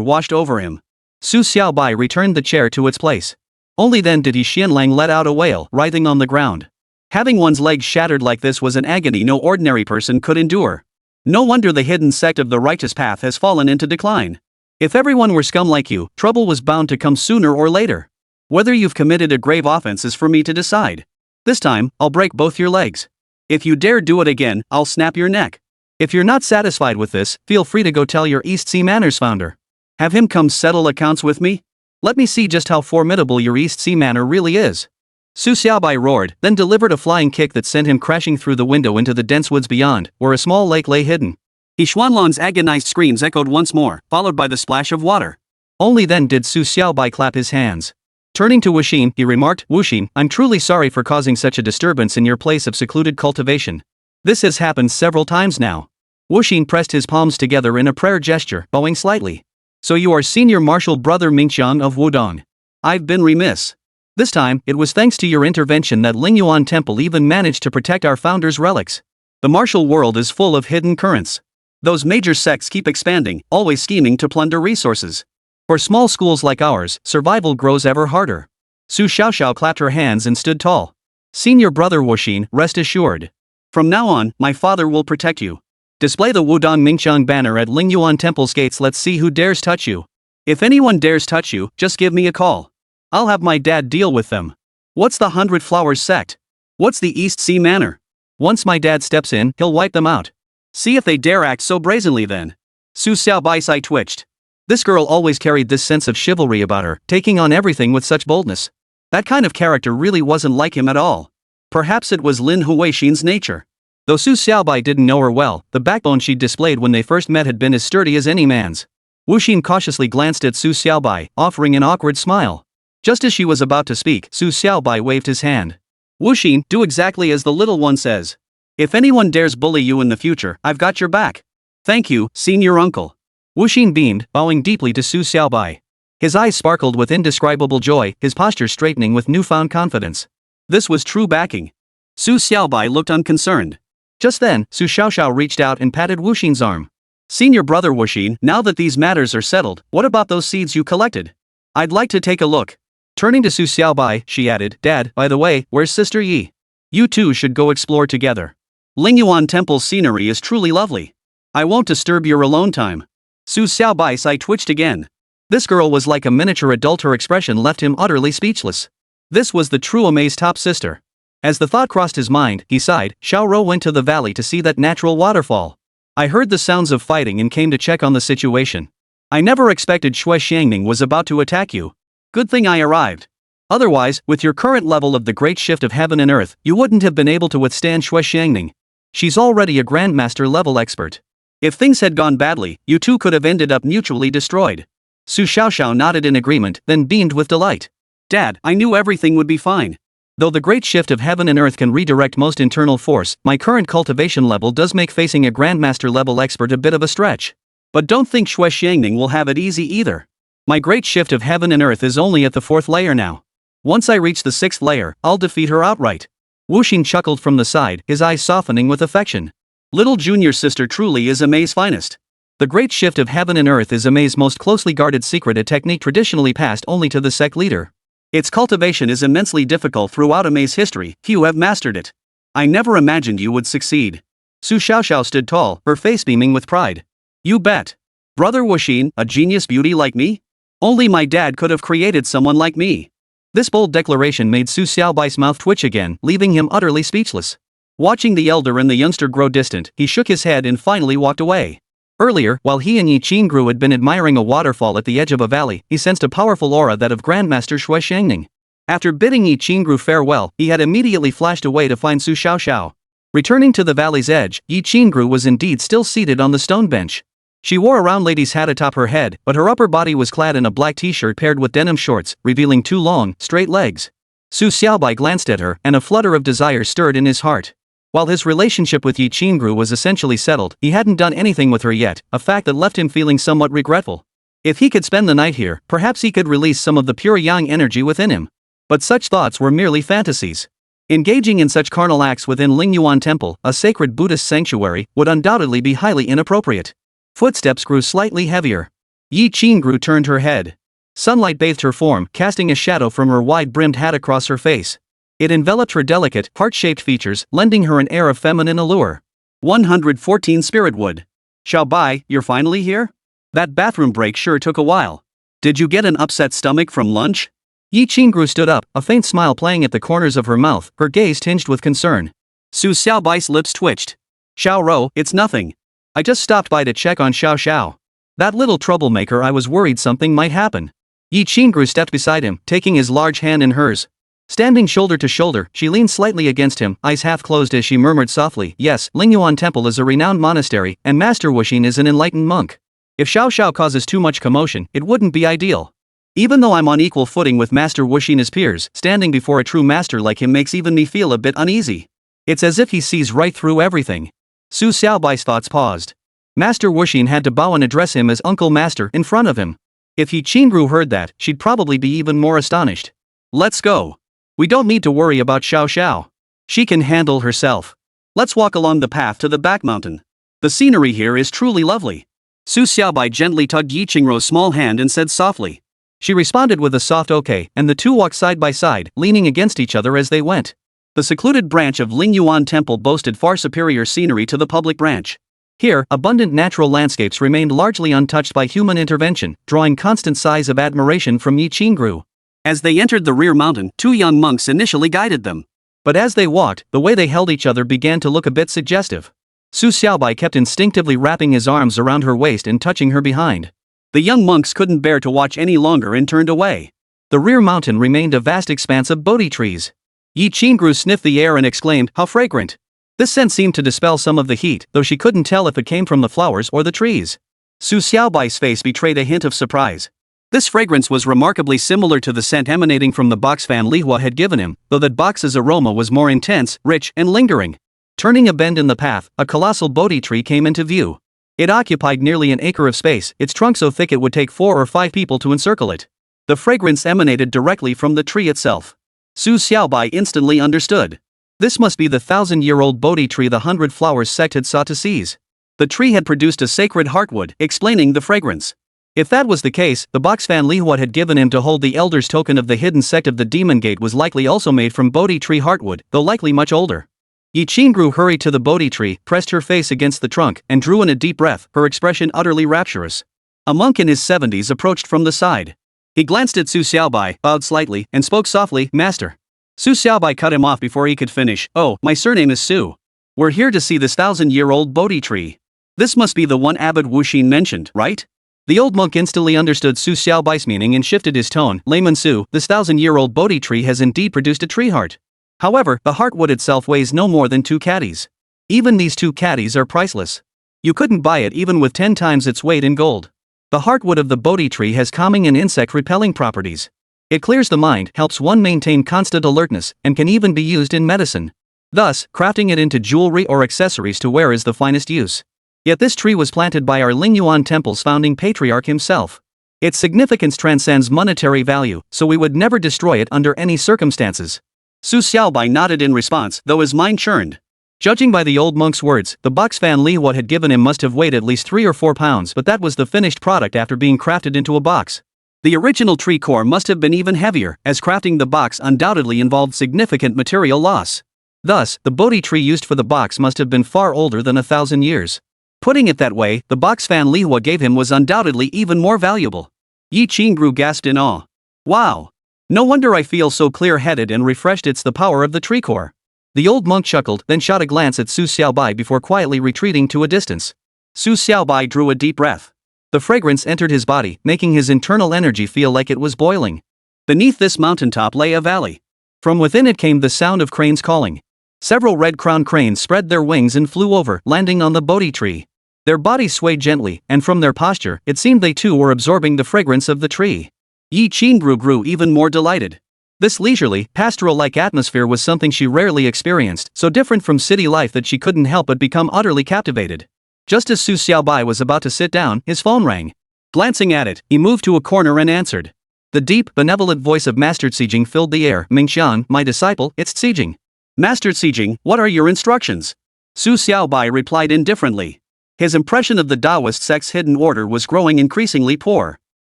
washed over him. Su Xiaobai returned the chair to its place. Only then did Xianlang let out a wail, writhing on the ground. Having one's legs shattered like this was an agony no ordinary person could endure. No wonder the hidden sect of the righteous path has fallen into decline. If everyone were scum like you, trouble was bound to come sooner or later. Whether you've committed a grave offense is for me to decide. This time, I'll break both your legs. If you dare do it again, I'll snap your neck. If you're not satisfied with this, feel free to go tell your East Sea Manor's founder. Have him come settle accounts with me? Let me see just how formidable your East Sea Manor really is. Su Xiaobai roared, then delivered a flying kick that sent him crashing through the window into the dense woods beyond, where a small lake lay hidden. Xuanlong's agonized screams echoed once more, followed by the splash of water. Only then did Su Xiaobai clap his hands. Turning to Huixin, he remarked, Huixin, I'm truly sorry for causing such a disturbance in your place of secluded cultivation. This has happened several times now. Huixin pressed his palms together in a prayer gesture, bowing slightly. So you are Senior Marshal Brother Mingqiang of Wudong. I've been remiss. This time, it was thanks to your intervention that Lingyuan Temple even managed to protect our founder's relics. The martial world is full of hidden currents. Those major sects keep expanding, always scheming to plunder resources. For small schools like ours, survival grows ever harder. Su Xiaoxiao clapped her hands and stood tall. Senior Brother Huixin, rest assured. From now on, my father will protect you. Display the Wudong Mingqiang banner at Lingyuan Temple's gates. Let's see who dares touch you. If anyone dares touch you, just give me a call. I'll have my dad deal with them. What's the 100 Flowers sect? What's the East Sea Manor? Once my dad steps in, he'll wipe them out. See if they dare act so brazenly then. Su Xiaobai's eye twitched. This girl always carried this sense of chivalry about her, taking on everything with such boldness. That kind of character really wasn't like him at all. Perhaps it was Lin Huixin's nature. Though Su Xiaobai didn't know her well, the backbone she'd displayed when they first met had been as sturdy as any man's. Huixin cautiously glanced at Su Xiaobai, offering an awkward smile. Just as she was about to speak, Su Xiaobai waved his hand. Huixin, do exactly as the little one says. If anyone dares bully you in the future, I've got your back. Thank you, senior uncle. Huixin beamed, bowing deeply to Su Xiaobai. His eyes sparkled with indescribable joy, his posture straightening with newfound confidence. This was true backing. Su Xiaobai looked unconcerned. Just then, Su Xiaoxiao reached out and patted Huixin's arm. Senior Brother Huixin, now that these matters are settled, what about those seeds you collected? I'd like to take a look. Turning to Su Xiaobai, she added, Dad, by the way, where's Sister Yi? You two should go explore together. Lingyuan Temple's scenery is truly lovely. I won't disturb your alone time. Su Xiaobai's eye twitched again. This girl was like a miniature adult. Her expression left him utterly speechless. This was the true Emei's top sister. As the thought crossed his mind, he sighed. Xiaoro went to the valley to see that natural waterfall. I heard the sounds of fighting and came to check on the situation. I never expected Xiangning was about to attack you. Good thing I arrived. Otherwise, with your current level of the great shift of heaven and earth, you wouldn't have been able to withstand Xiangning. She's already a grandmaster level expert. If things had gone badly, you two could have ended up mutually destroyed. Su Xiaoxiao nodded in agreement, then beamed with delight. Dad, I knew everything would be fine. Though the great shift of heaven and earth can redirect most internal force, my current cultivation level does make facing a grandmaster level expert a bit of a stretch. But don't think Xiangning will have it easy either. My great shift of heaven and earth is only at the 4th layer now. Once I reach the 6th layer, I'll defeat her outright. Huixin chuckled from the side, his eyes softening with affection. Little junior sister truly is Emei's finest. The great shift of heaven and earth is Emei's most closely guarded secret, a technique traditionally passed only to the sect leader. Its cultivation is immensely difficult throughout Emei's history, few have mastered it. I never imagined you would succeed. Su Xiaoxiao stood tall, her face beaming with pride. You bet. Brother Huixin, a genius beauty like me? Only my dad could have created someone like me. This bold declaration made Su Xiaobai's mouth twitch again, leaving him utterly speechless. Watching the elder and the youngster grow distant, he shook his head and finally walked away. Earlier, while he and Yi Qingru had been admiring a waterfall at the edge of a valley, he sensed a powerful aura that of Grandmaster Shui Shangning. After bidding Yi Qingru farewell, he had immediately flashed away to find Su Xiaoxiao. Returning to the valley's edge, Yi Qingru was indeed still seated on the stone bench. She wore a round lady's hat atop her head, but her upper body was clad in a black t-shirt paired with denim shorts, revealing two long, straight legs. Su Xiaobai glanced at her, and a flutter of desire stirred in his heart. While his relationship with Yi Qingru was essentially settled, he hadn't done anything with her yet, a fact that left him feeling somewhat regretful. If he could spend the night here, perhaps he could release some of the pure yang energy within him. But such thoughts were merely fantasies. Engaging in such carnal acts within Lingyuan Temple, a sacred Buddhist sanctuary, would undoubtedly be highly inappropriate. Footsteps grew slightly heavier. Yi Qingru turned her head. Sunlight bathed her form, casting a shadow from her wide-brimmed hat across her face. It enveloped her delicate, heart-shaped features, lending her an air of feminine allure. 114 Spiritwood. Xiaobai, you're finally here? That bathroom break sure took a while. Did you get an upset stomach from lunch? Yi Qingru stood up, a faint smile playing at the corners of her mouth, her gaze tinged with concern. Su Xiaobai's lips twitched. Xiao Ro, it's nothing. I just stopped by to check on Xiao Xiao. That little troublemaker, I was worried something might happen. Yi Qingru stepped beside him, taking his large hand in hers. Standing shoulder to shoulder, she leaned slightly against him, eyes half closed as she murmured softly, yes, Lingyuan Temple is a renowned monastery, and Master Huixin is an enlightened monk. If Xiao Xiao causes too much commotion, it wouldn't be ideal. Even though I'm on equal footing with Master Huixin as peers, standing before a true master like him makes even me feel a bit uneasy. It's as if he sees right through everything. Su Xiaobai's thoughts paused. Master Huixin had to bow and address him as Uncle Master in front of him. If Yi Qingru heard that, she'd probably be even more astonished. Let's go. We don't need to worry about Xiao Xiao. She can handle herself. Let's walk along the path to the back mountain. The scenery here is truly lovely. Su Xiaobai gently tugged Yi Qingru's small hand and said softly. She responded with a soft okay, and the two walked side by side, leaning against each other as they went. The secluded branch of Lingyuan Temple boasted far superior scenery to the public branch. Here, abundant natural landscapes remained largely untouched by human intervention, drawing constant sighs of admiration from Yi Qingru. As they entered the rear mountain, two young monks initially guided them. But as they walked, the way they held each other began to look a bit suggestive. Su Xiaobai kept instinctively wrapping his arms around her waist and touching her behind. The young monks couldn't bear to watch any longer and turned away. The rear mountain remained a vast expanse of Bodhi trees. Yi Qingru sniffed the air and exclaimed, how fragrant! This scent seemed to dispel some of the heat, though she couldn't tell if it came from the flowers or the trees. Su Xiaobai's face betrayed a hint of surprise. This fragrance was remarkably similar to the scent emanating from the box fan Li Hua had given him, though that box's aroma was more intense, rich, and lingering. Turning a bend in the path, a colossal Bodhi tree came into view. It occupied nearly an acre of space, its trunk so thick it would take 4 or 5 people to encircle it. The fragrance emanated directly from the tree itself. Su Xiaobai instantly understood. This must be the 1,000-year-old Bodhi tree the 100 Flowers sect had sought to seize. The tree had produced a sacred heartwood, explaining the fragrance. If that was the case, the box fan Li Hua had given him to hold the elder's token of the hidden sect of the Demon Gate was likely also made from Bodhi tree heartwood, though likely much older. Yi Qingru hurried to the Bodhi tree, pressed her face against the trunk, and drew in a deep breath, her expression utterly rapturous. A monk in his 70s approached from the side. He glanced at Su Xiaobai, bowed slightly, and spoke softly, Master. Su Xiaobai cut him off before he could finish. Oh, my surname is Su. We're here to see this 1,000-year-old Bodhi tree. This must be the one Abbot Huixin mentioned, right? The old monk instantly understood Su Xiaobai's meaning and shifted his tone. Layman Su, this 1,000-year-old Bodhi tree has indeed produced a tree heart. However, the heartwood itself weighs no more than 2 caddies. Even these 2 caddies are priceless. You couldn't buy it even with 10 times its weight in gold. The heartwood of the Bodhi tree has calming and insect-repelling properties. It clears the mind, helps one maintain constant alertness, and can even be used in medicine. Thus, crafting it into jewelry or accessories to wear is the finest use. Yet this tree was planted by our Lingyuan Temple's founding patriarch himself. Its significance transcends monetary value, so we would never destroy it under any circumstances. Su Xiaobai nodded in response, though his mind churned. Judging by the old monk's words, the box fan Li Hua had given him must have weighed at least 3 or 4 pounds, but that was the finished product after being crafted into a box. The original tree core must have been even heavier, as crafting the box undoubtedly involved significant material loss. Thus, the Bodhi tree used for the box must have been far older than 1,000 years. Putting it that way, the box fan Lihua gave him was undoubtedly even more valuable. Yi Qingru gasped in awe. Wow! No wonder I feel so clear-headed and refreshed. It's the power of the tree core. The old monk chuckled, then shot a glance at Su Xiaobai before quietly retreating to a distance. Su Xiaobai drew a deep breath. The fragrance entered his body, making his internal energy feel like it was boiling. Beneath this mountaintop lay a valley. From within it came the sound of cranes calling. Several red-crowned cranes spread their wings and flew over, landing on the Bodhi tree. Their bodies swayed gently, and from their posture, it seemed they too were absorbing the fragrance of the tree. Yi Qingru grew even more delighted. This leisurely, pastoral-like atmosphere was something she rarely experienced, so different from city life that she couldn't help but become utterly captivated. Just as Su Xiaobai was about to sit down, his phone rang. Glancing at it, he moved to a corner and answered. The deep, benevolent voice of Master Ziyang filled the air. Mingxian, my disciple, it's Ziyang. Master Ziyang, what are your instructions? Su Xiaobai replied indifferently. His impression of the Taoist sect's hidden order was growing increasingly poor.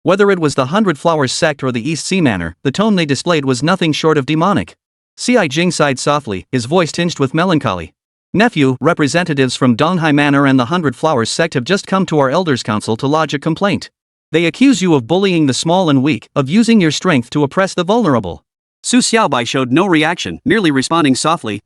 Whether it was the 100 Flowers sect or the East Sea Manor, the tone they displayed was nothing short of demonic. Jing sighed softly, his voice tinged with melancholy. Nephew, representatives from Donghai Manor and the 100 Flowers sect have just come to our elders' council to lodge a complaint. They accuse you of bullying the small and weak, of using your strength to oppress the vulnerable. Su Xiaobai showed no reaction, merely responding softly,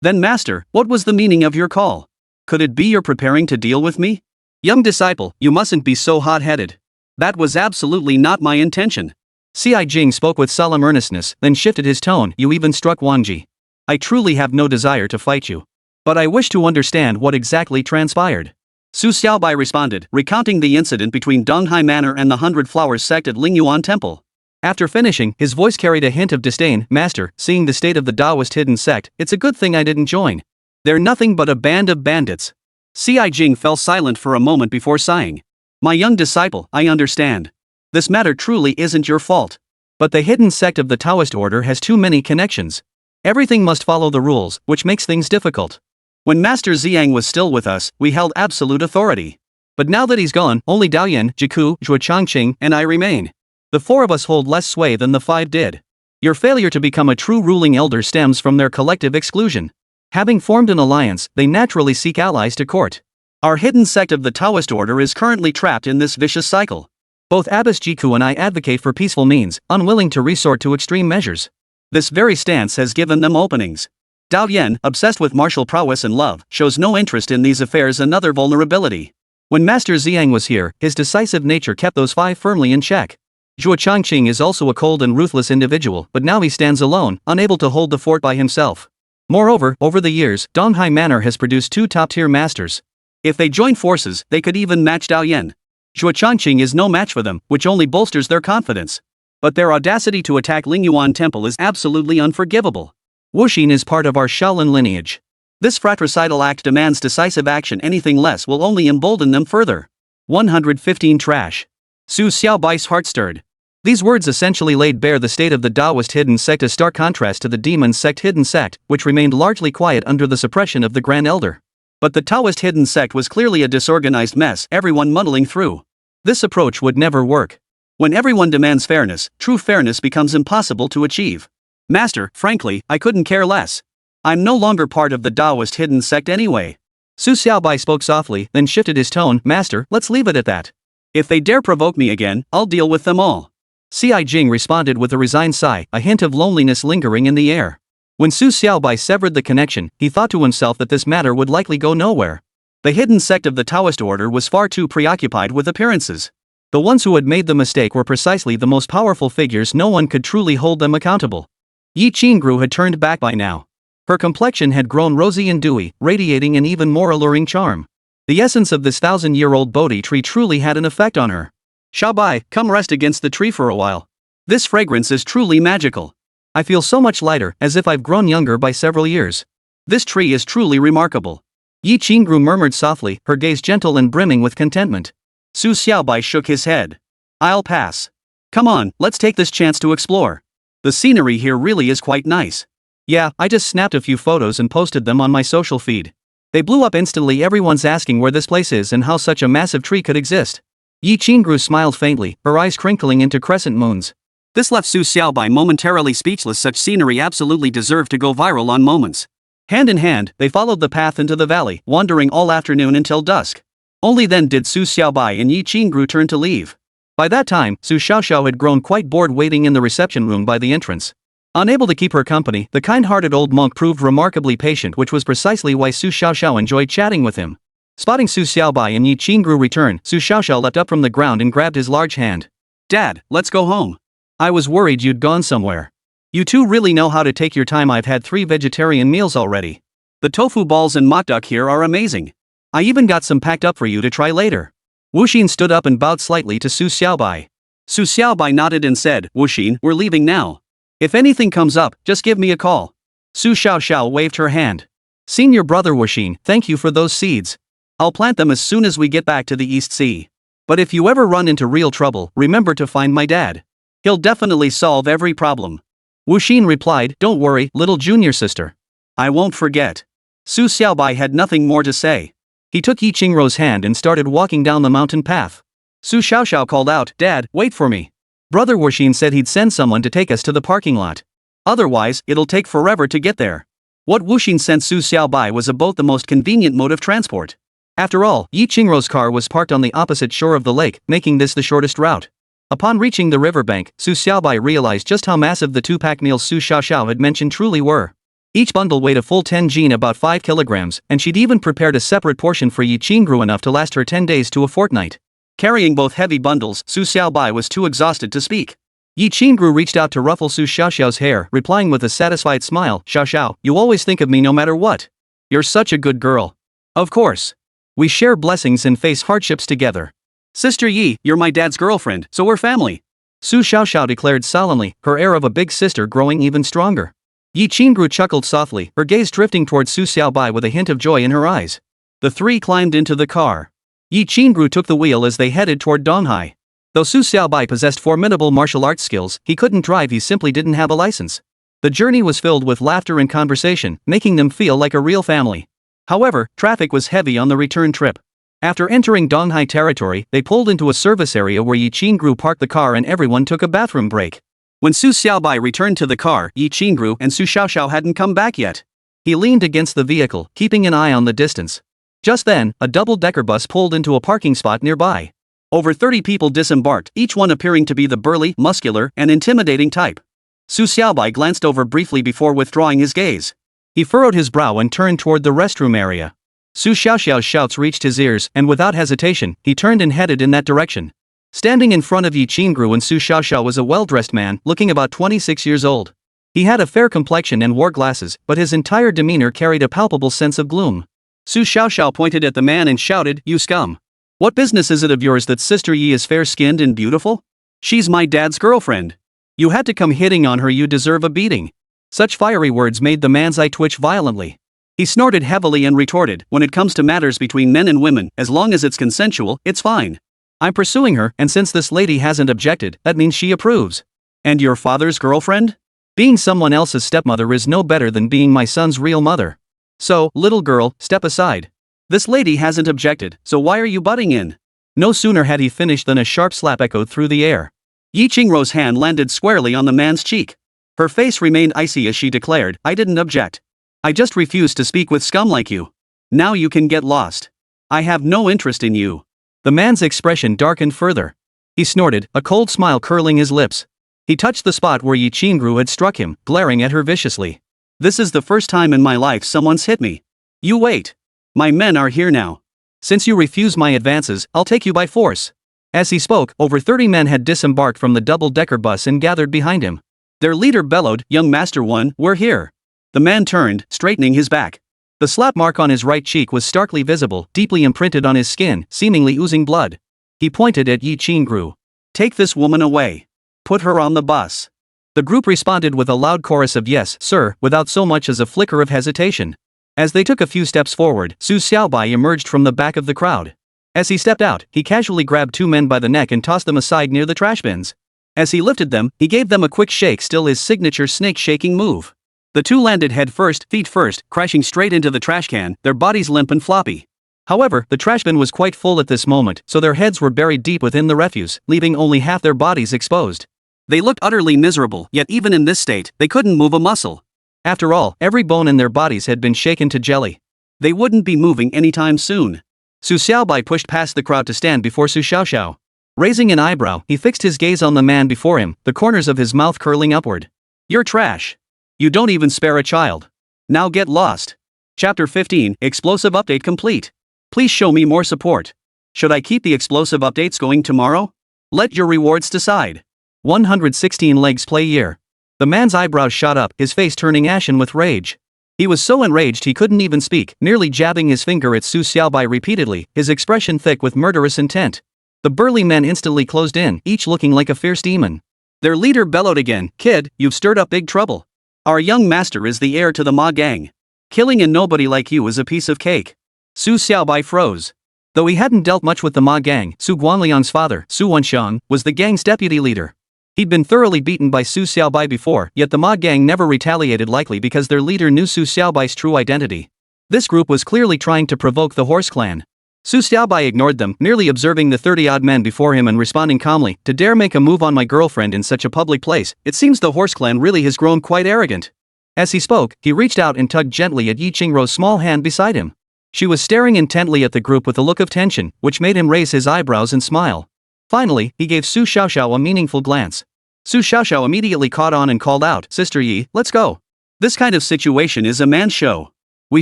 Then master, what was the meaning of your call? Could it be you're preparing to deal with me? Young disciple, you mustn't be so hot-headed. That was absolutely not my intention. Jing spoke with solemn earnestness, then shifted his tone. You even struck Wangji. I truly have no desire to fight you. But I wish to understand what exactly transpired. Su Xiaobai responded, recounting the incident between Donghai Manor and the 100 Flowers sect at Lingyuan Temple. After finishing, his voice carried a hint of disdain. Master, seeing the state of the Taoist hidden sect, it's a good thing I didn't join. They're nothing but a band of bandits. Jing fell silent for a moment before sighing. My young disciple, I understand. This matter truly isn't your fault. But the hidden sect of the Taoist order has too many connections. Everything must follow the rules, which makes things difficult. When Master Ziyang was still with us, we held absolute authority. But now that he's gone, only Daoyan, Jiku, Zhuochangqing, and I remain. The four of us hold less sway than the five did. Your failure to become a true ruling elder stems from their collective exclusion. Having formed an alliance, they naturally seek allies to court. Our hidden sect of the Taoist order is currently trapped in this vicious cycle. Both Abbess Jiku and I advocate for peaceful means, unwilling to resort to extreme measures. This very stance has given them openings. Dao Yan, obsessed with martial prowess and love, shows no interest in these affairs. Another vulnerability. When Master Ziyang was here, his decisive nature kept those five firmly in check. Zhuo Changqing is also a cold and ruthless individual, but now he stands alone, unable to hold the fort by himself. Moreover, over the years, Donghai Manor has produced two top-tier masters. If they join forces, they could even match Dao Yan. Zhuo Changqing is no match for them, which only bolsters their confidence. But their audacity to attack Lingyuan Temple is absolutely unforgivable. Huixin is part of our Shaolin lineage. This fratricidal act demands decisive action. Anything less will only embolden them further. 115 Trash. Su Xiaobai's heart stirred. These words essentially laid bare the state of the Taoist hidden sect, a stark contrast to the demon sect hidden sect, which remained largely quiet under the suppression of the Grand Elder. But the Taoist hidden sect was clearly a disorganized mess, everyone muddling through. This approach would never work. When everyone demands fairness, true fairness becomes impossible to achieve. Master, frankly, I couldn't care less. I'm no longer part of the Taoist hidden sect anyway. Su Xiaobai spoke softly, then shifted his tone. Master, let's leave it at that. If they dare provoke me again, I'll deal with them all. Jing responded with a resigned sigh, a hint of loneliness lingering in the air. When Su Xiaobai severed the connection, he thought to himself that this matter would likely go nowhere. The hidden sect of the Taoist order was far too preoccupied with appearances. The ones who had made the mistake were precisely the most powerful figures. No one could truly hold them accountable. Yi Qingru had turned back by now. Her complexion had grown rosy and dewy, radiating an even more alluring charm. The essence of this 1,000-year-old Bodhi tree truly had an effect on her. Xiaobai, come rest against the tree for a while. This fragrance is truly magical. I feel so much lighter, as if I've grown younger by several years. This tree is truly remarkable. Yi Qingru murmured softly, her gaze gentle and brimming with contentment. Su Xiaobai shook his head. I'll pass. Come on, let's take this chance to explore. The scenery here really is quite nice. Yeah, I just snapped a few photos and posted them on my social feed. They blew up instantly. Everyone's asking where this place is and how such a massive tree could exist. Yi Qingru smiled faintly, her eyes crinkling into crescent moons. This left Su Xiaobai momentarily speechless. Such scenery absolutely deserved to go viral on Moments. Hand in hand, they followed the path into the valley, wandering all afternoon until dusk. Only then did Su Xiaobai and Yi Qingru turn to leave. By that time, Su Xiaoxiao had grown quite bored waiting in the reception room by the entrance. Unable to keep her company, the kind-hearted old monk proved remarkably patient, which was precisely why Su Xiaoxiao enjoyed chatting with him. Spotting Su Xiaobai and Yi Qingru return, Su Xiaoxiao leapt up from the ground and grabbed his large hand. "Dad, let's go home. I was worried you'd gone somewhere. You two really know how to take your time. I've had 3 vegetarian meals already. The tofu balls and mock duck here are amazing. I even got some packed up for you to try later." Huixin stood up and bowed slightly to Su Xiaobai. Su Xiaobai nodded and said, "Huixin, we're leaving now. If anything comes up, just give me a call." Su Xiaoxiao waved her hand. "Senior brother Huixin, thank you for those seeds. I'll plant them as soon as we get back to the East Sea. But if you ever run into real trouble, remember to find my dad. He'll definitely solve every problem." Huixin replied, "Don't worry, little junior sister. I won't forget." Su Xiaobai had nothing more to say. He took Yi Qingru's hand and started walking down the mountain path. Su Xiaoxiao called out, "Dad, wait for me. Brother Huixin said he'd send someone to take us to the parking lot. Otherwise, it'll take forever to get there." What Huixin sent Su Xiaobai was a boat, the most convenient mode of transport. After all, Yi Qingru's car was parked on the opposite shore of the lake, making this the shortest route. Upon reaching the riverbank, Su Xiaobai realized just how massive the 2-pack meals Su Xiaoxiao had mentioned truly were. Each bundle weighed a full 10 jin, about 5 kilograms, and she'd even prepared a separate portion for Yi Qingru, enough to last her 10 days to a fortnight. Carrying both heavy bundles, Su Xiaobai was too exhausted to speak. Yi Qingru reached out to ruffle Su Xiaoxiao's hair, replying with a satisfied smile, "Xiaoxiao, you always think of me no matter what. You're such a good girl." "Of course. We share blessings and face hardships together. Sister Yi, you're my dad's girlfriend, so we're family," Su Xiaoxiao declared solemnly, her air of a big sister growing even stronger. Yi Qingru chuckled softly, her gaze drifting towards Su Xiaobai with a hint of joy in her eyes. The 3 climbed into the car. Yi Qingru took the wheel as they headed toward Donghai. Though Su Xiaobai possessed formidable martial arts skills, he couldn't drive. He simply didn't have a license. The journey was filled with laughter and conversation, making them feel like a real family. However, traffic was heavy on the return trip. After entering Donghai territory, they pulled into a service area where Yi Qingru parked the car and everyone took a bathroom break. When Su Xiaobai returned to the car, Yi Qingru and Su Xiaoxiao hadn't come back yet. He leaned against the vehicle, keeping an eye on the distance. Just then, a double-decker bus pulled into a parking spot nearby. Over 30 people disembarked, each one appearing to be the burly, muscular, and intimidating type. Su Xiaobai glanced over briefly before withdrawing his gaze. He furrowed his brow and turned toward the restroom area. Su Xiaoxiao's shouts reached his ears, and without hesitation, he turned and headed in that direction. Standing in front of Yi Qingru and Su Xiaoxiao was a well-dressed man, looking about 26 years old. He had a fair complexion and wore glasses, but his entire demeanor carried a palpable sense of gloom. Su Xiaoxiao pointed at the man and shouted, "You scum! What business is it of yours that Sister Yi is fair-skinned and beautiful? She's my dad's girlfriend. You had to come hitting on her. You deserve a beating." Such fiery words made the man's eye twitch violently. He snorted heavily and retorted, "When it comes to matters between men and women, as long as it's consensual, it's fine. I'm pursuing her, and since this lady hasn't objected, that means she approves. And your father's girlfriend? Being someone else's stepmother is no better than being my son's real mother. So, little girl, step aside. This lady hasn't objected, so why are you butting in?" No sooner had he finished than a sharp slap echoed through the air. Yi Qingru's hand landed squarely on the man's cheek. Her face remained icy as she declared, "I didn't object. I just refuse to speak with scum like you. Now you can get lost. I have no interest in you." The man's expression darkened further. He snorted, a cold smile curling his lips. He touched the spot where Yi Qingru had struck him, glaring at her viciously. "This is the first time in my life someone's hit me. You wait. My men are here now. Since you refuse my advances, I'll take you by force." As he spoke, over 30 men had disembarked from the double-decker bus and gathered behind him. Their leader bellowed, "Young Master One, we're here." The man turned, straightening his back. The slap mark on his right cheek was starkly visible, deeply imprinted on his skin, seemingly oozing blood. He pointed at Yi Qingru. "Take this woman away. Put her on the bus." The group responded with a loud chorus of "Yes, sir," without so much as a flicker of hesitation. As they took a few steps forward, Su Xiaobai emerged from the back of the crowd. As he stepped out, he casually grabbed 2 men by the neck and tossed them aside near the trash bins. As he lifted them, he gave them a quick shake, still his signature snake-shaking move. The 2 landed head first, feet first, crashing straight into the trash can, their bodies limp and floppy. However, the trash bin was quite full at this moment, so their heads were buried deep within the refuse, leaving only half their bodies exposed. They looked utterly miserable, yet even in this state, they couldn't move a muscle. After all, every bone in their bodies had been shaken to jelly. They wouldn't be moving anytime soon. Su Xiaobai pushed past the crowd to stand before Su Xiaoxiao. Raising an eyebrow, he fixed his gaze on the man before him, the corners of his mouth curling upward. You're trash. You don't even spare a child. Now get lost. Chapter 15, Explosive Update complete. Please show me more support. Should I keep the explosive updates going tomorrow? Let your rewards decide. 116 legs play year. The man's eyebrows shot up, his face turning ashen with rage. He was so enraged he couldn't even speak, nearly jabbing his finger at Su Xiaobai repeatedly, his expression thick with murderous intent. The burly men instantly closed in, each looking like a fierce demon. Their leader bellowed again, "Kid, you've stirred up big trouble. Our young master is the heir to the Ma gang. Killing a nobody like you is a piece of cake." Su Xiaobai froze. Though he hadn't dealt much with the Ma gang, Su Guanliang's father, Su Wenxiang, was the gang's deputy leader. He'd been thoroughly beaten by Su Xiaobai before, yet the Ma gang never retaliated, likely because their leader knew Su Xiaobai's true identity. This group was clearly trying to provoke the Horse clan. Su Xiaobai ignored them, merely observing the 30-odd men before him and responding calmly, "To dare make a move on my girlfriend in such a public place, it seems the Horse clan really has grown quite arrogant." As he spoke, he reached out and tugged gently at Yi Qingrou's small hand beside him. She was staring intently at the group with a look of tension, which made him raise his eyebrows and smile. Finally, he gave Su Xiaoxiao a meaningful glance. Su Xiaoxiao immediately caught on and called out, "Sister Yi, let's go. This kind of situation is a man's show. We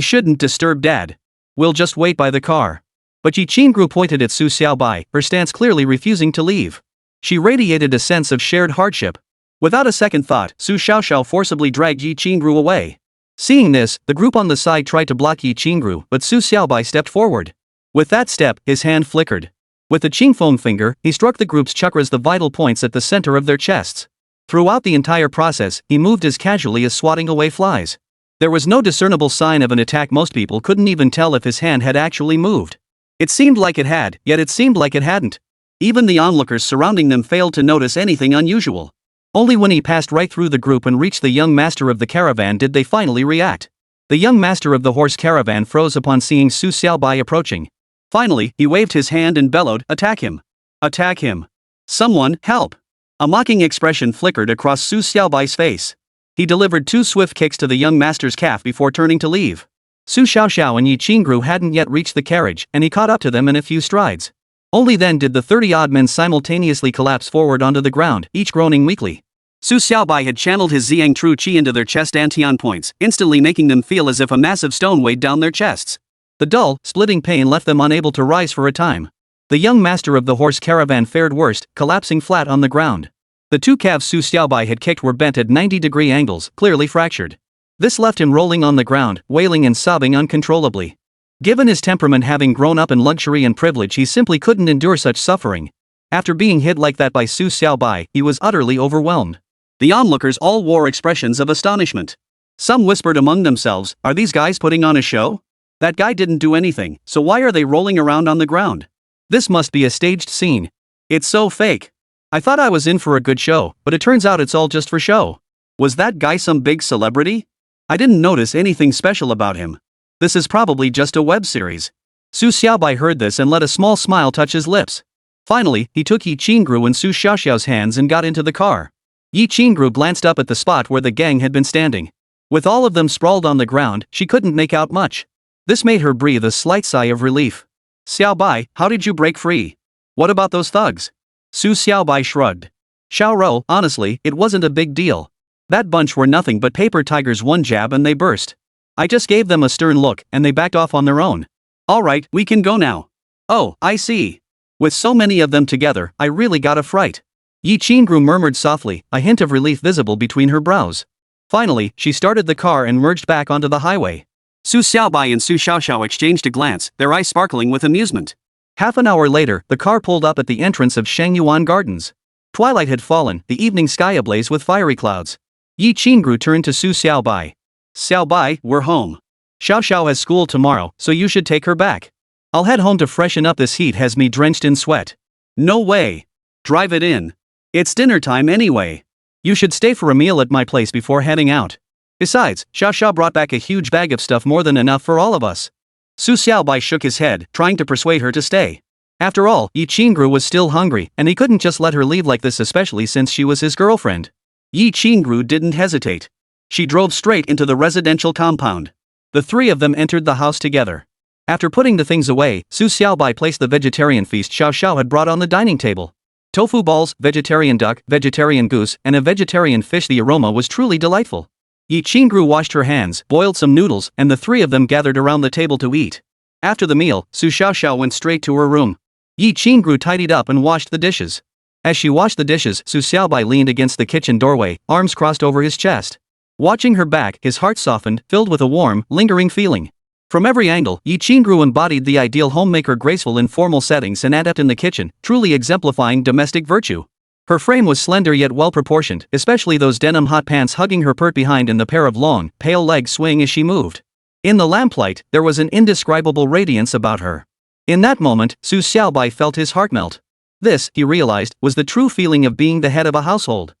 shouldn't disturb Dad. We'll just wait by the car." But Yi Qingru pointed at Su Xiaobai, her stance clearly refusing to leave. She radiated a sense of shared hardship. Without a second thought, Su Xiaoxiao forcibly dragged Yi Qingru away. Seeing this, the group on the side tried to block Yi Qingru, but Su Xiaobai stepped forward. With that step, his hand flickered. With the Qingfeng finger, he struck the group's chakras, the vital points at the center of their chests. Throughout the entire process, he moved as casually as swatting away flies. There was no discernible sign of an attack. Most people couldn't even tell if his hand had actually moved. It seemed like it had, yet it seemed like it hadn't. Even the onlookers surrounding them failed to notice anything unusual. Only when he passed right through the group and reached the young master of the caravan did they finally react. The young master of the horse caravan froze upon seeing Su Xiaobai approaching. Finally, he waved his hand and bellowed, "Attack him! Attack him! Someone, help!" A mocking expression flickered across Su Xiaobai's face. He delivered 2 swift kicks to the young master's calf before turning to leave. Su Xiaoxiao and Yi Qingru hadn't yet reached the carriage, and he caught up to them in a few strides. Only then did the 30-odd men simultaneously collapse forward onto the ground, each groaning weakly. Su Xiaobai had channeled his Ziyang True Qi into their chest antion points, instantly making them feel as if a massive stone weighed down their chests. The dull, splitting pain left them unable to rise for a time. The young master of the horse caravan fared worst, collapsing flat on the ground. The 2 calves Su Xiaobai had kicked were bent at 90-degree angles, clearly fractured. This left him rolling on the ground, wailing and sobbing uncontrollably. Given his temperament, having grown up in luxury and privilege, he simply couldn't endure such suffering. After being hit like that by Su Xiaobai, he was utterly overwhelmed. The onlookers all wore expressions of astonishment. Some whispered among themselves, "Are these guys putting on a show? That guy didn't do anything, so why are they rolling around on the ground? This must be a staged scene. It's so fake. I thought I was in for a good show, but it turns out it's all just for show. Was that guy some big celebrity? I didn't notice anything special about him. This is probably just a web series." Su Xiaobai heard this and let a small smile touch his lips. Finally, he took Yi Qingru and Su Xiaoxiao's hands and got into the car. Yi Qingru glanced up at the spot where the gang had been standing. With all of them sprawled on the ground, she couldn't make out much. This made her breathe a slight sigh of relief. "Xiaobai, how did you break free? What about those thugs?" Su Xiaobai shrugged. "Xiaorou, honestly, it wasn't a big deal. That bunch were nothing but paper tigers. One jab and they burst. I just gave them a stern look and they backed off on their own. All right, we can go now." "Oh, I see. With so many of them together, I really got a fright." Yi Qingru murmured softly, a hint of relief visible between her brows. Finally, she started the car and merged back onto the highway. Su Xiaobai and Su Xiaoxiao exchanged a glance, their eyes sparkling with amusement. Half an hour later, the car pulled up at the entrance of Shangyuan Gardens. Twilight had fallen, the evening sky ablaze with fiery clouds. Yi Qingru turned to Su Xiaobai. "Xiaobai, we're home. Xiaoxiao has school tomorrow, so you should take her back. I'll head home to freshen up. This heat has me drenched in sweat." "No way. Drive it in. It's dinner time anyway. You should stay for a meal at my place before heading out. Besides, Xiaoxiao brought back a huge bag of stuff, more than enough for all of us." Su Xiaobai shook his head, trying to persuade her to stay. After all, Yi Qingru was still hungry, and he couldn't just let her leave like this, especially since she was his girlfriend. Yi Qingru didn't hesitate. She drove straight into the residential compound. The three of them entered the house together. After putting the things away, Su Xiaobai placed the vegetarian feast Xiao Xiao had brought on the dining table. Tofu balls, vegetarian duck, vegetarian goose, and a vegetarian fish. The aroma was truly delightful. Huixin washed her hands, boiled some noodles, and the three of them gathered around the table to eat. After the meal, Su Xiaoxiao went straight to her room. Huixin tidied up and washed the dishes. As she washed the dishes, Su Xiaobai leaned against the kitchen doorway, arms crossed over his chest. Watching her back, his heart softened, filled with a warm, lingering feeling. From every angle, Huixin embodied the ideal homemaker, graceful in formal settings and adept in the kitchen, truly exemplifying domestic virtue. Her frame was slender yet well-proportioned, especially those denim hot pants hugging her pert behind and the pair of long, pale legs swaying as she moved. In the lamplight, there was an indescribable radiance about her. In that moment, Su Xiaobai felt his heart melt. This, he realized, was the true feeling of being the head of a household.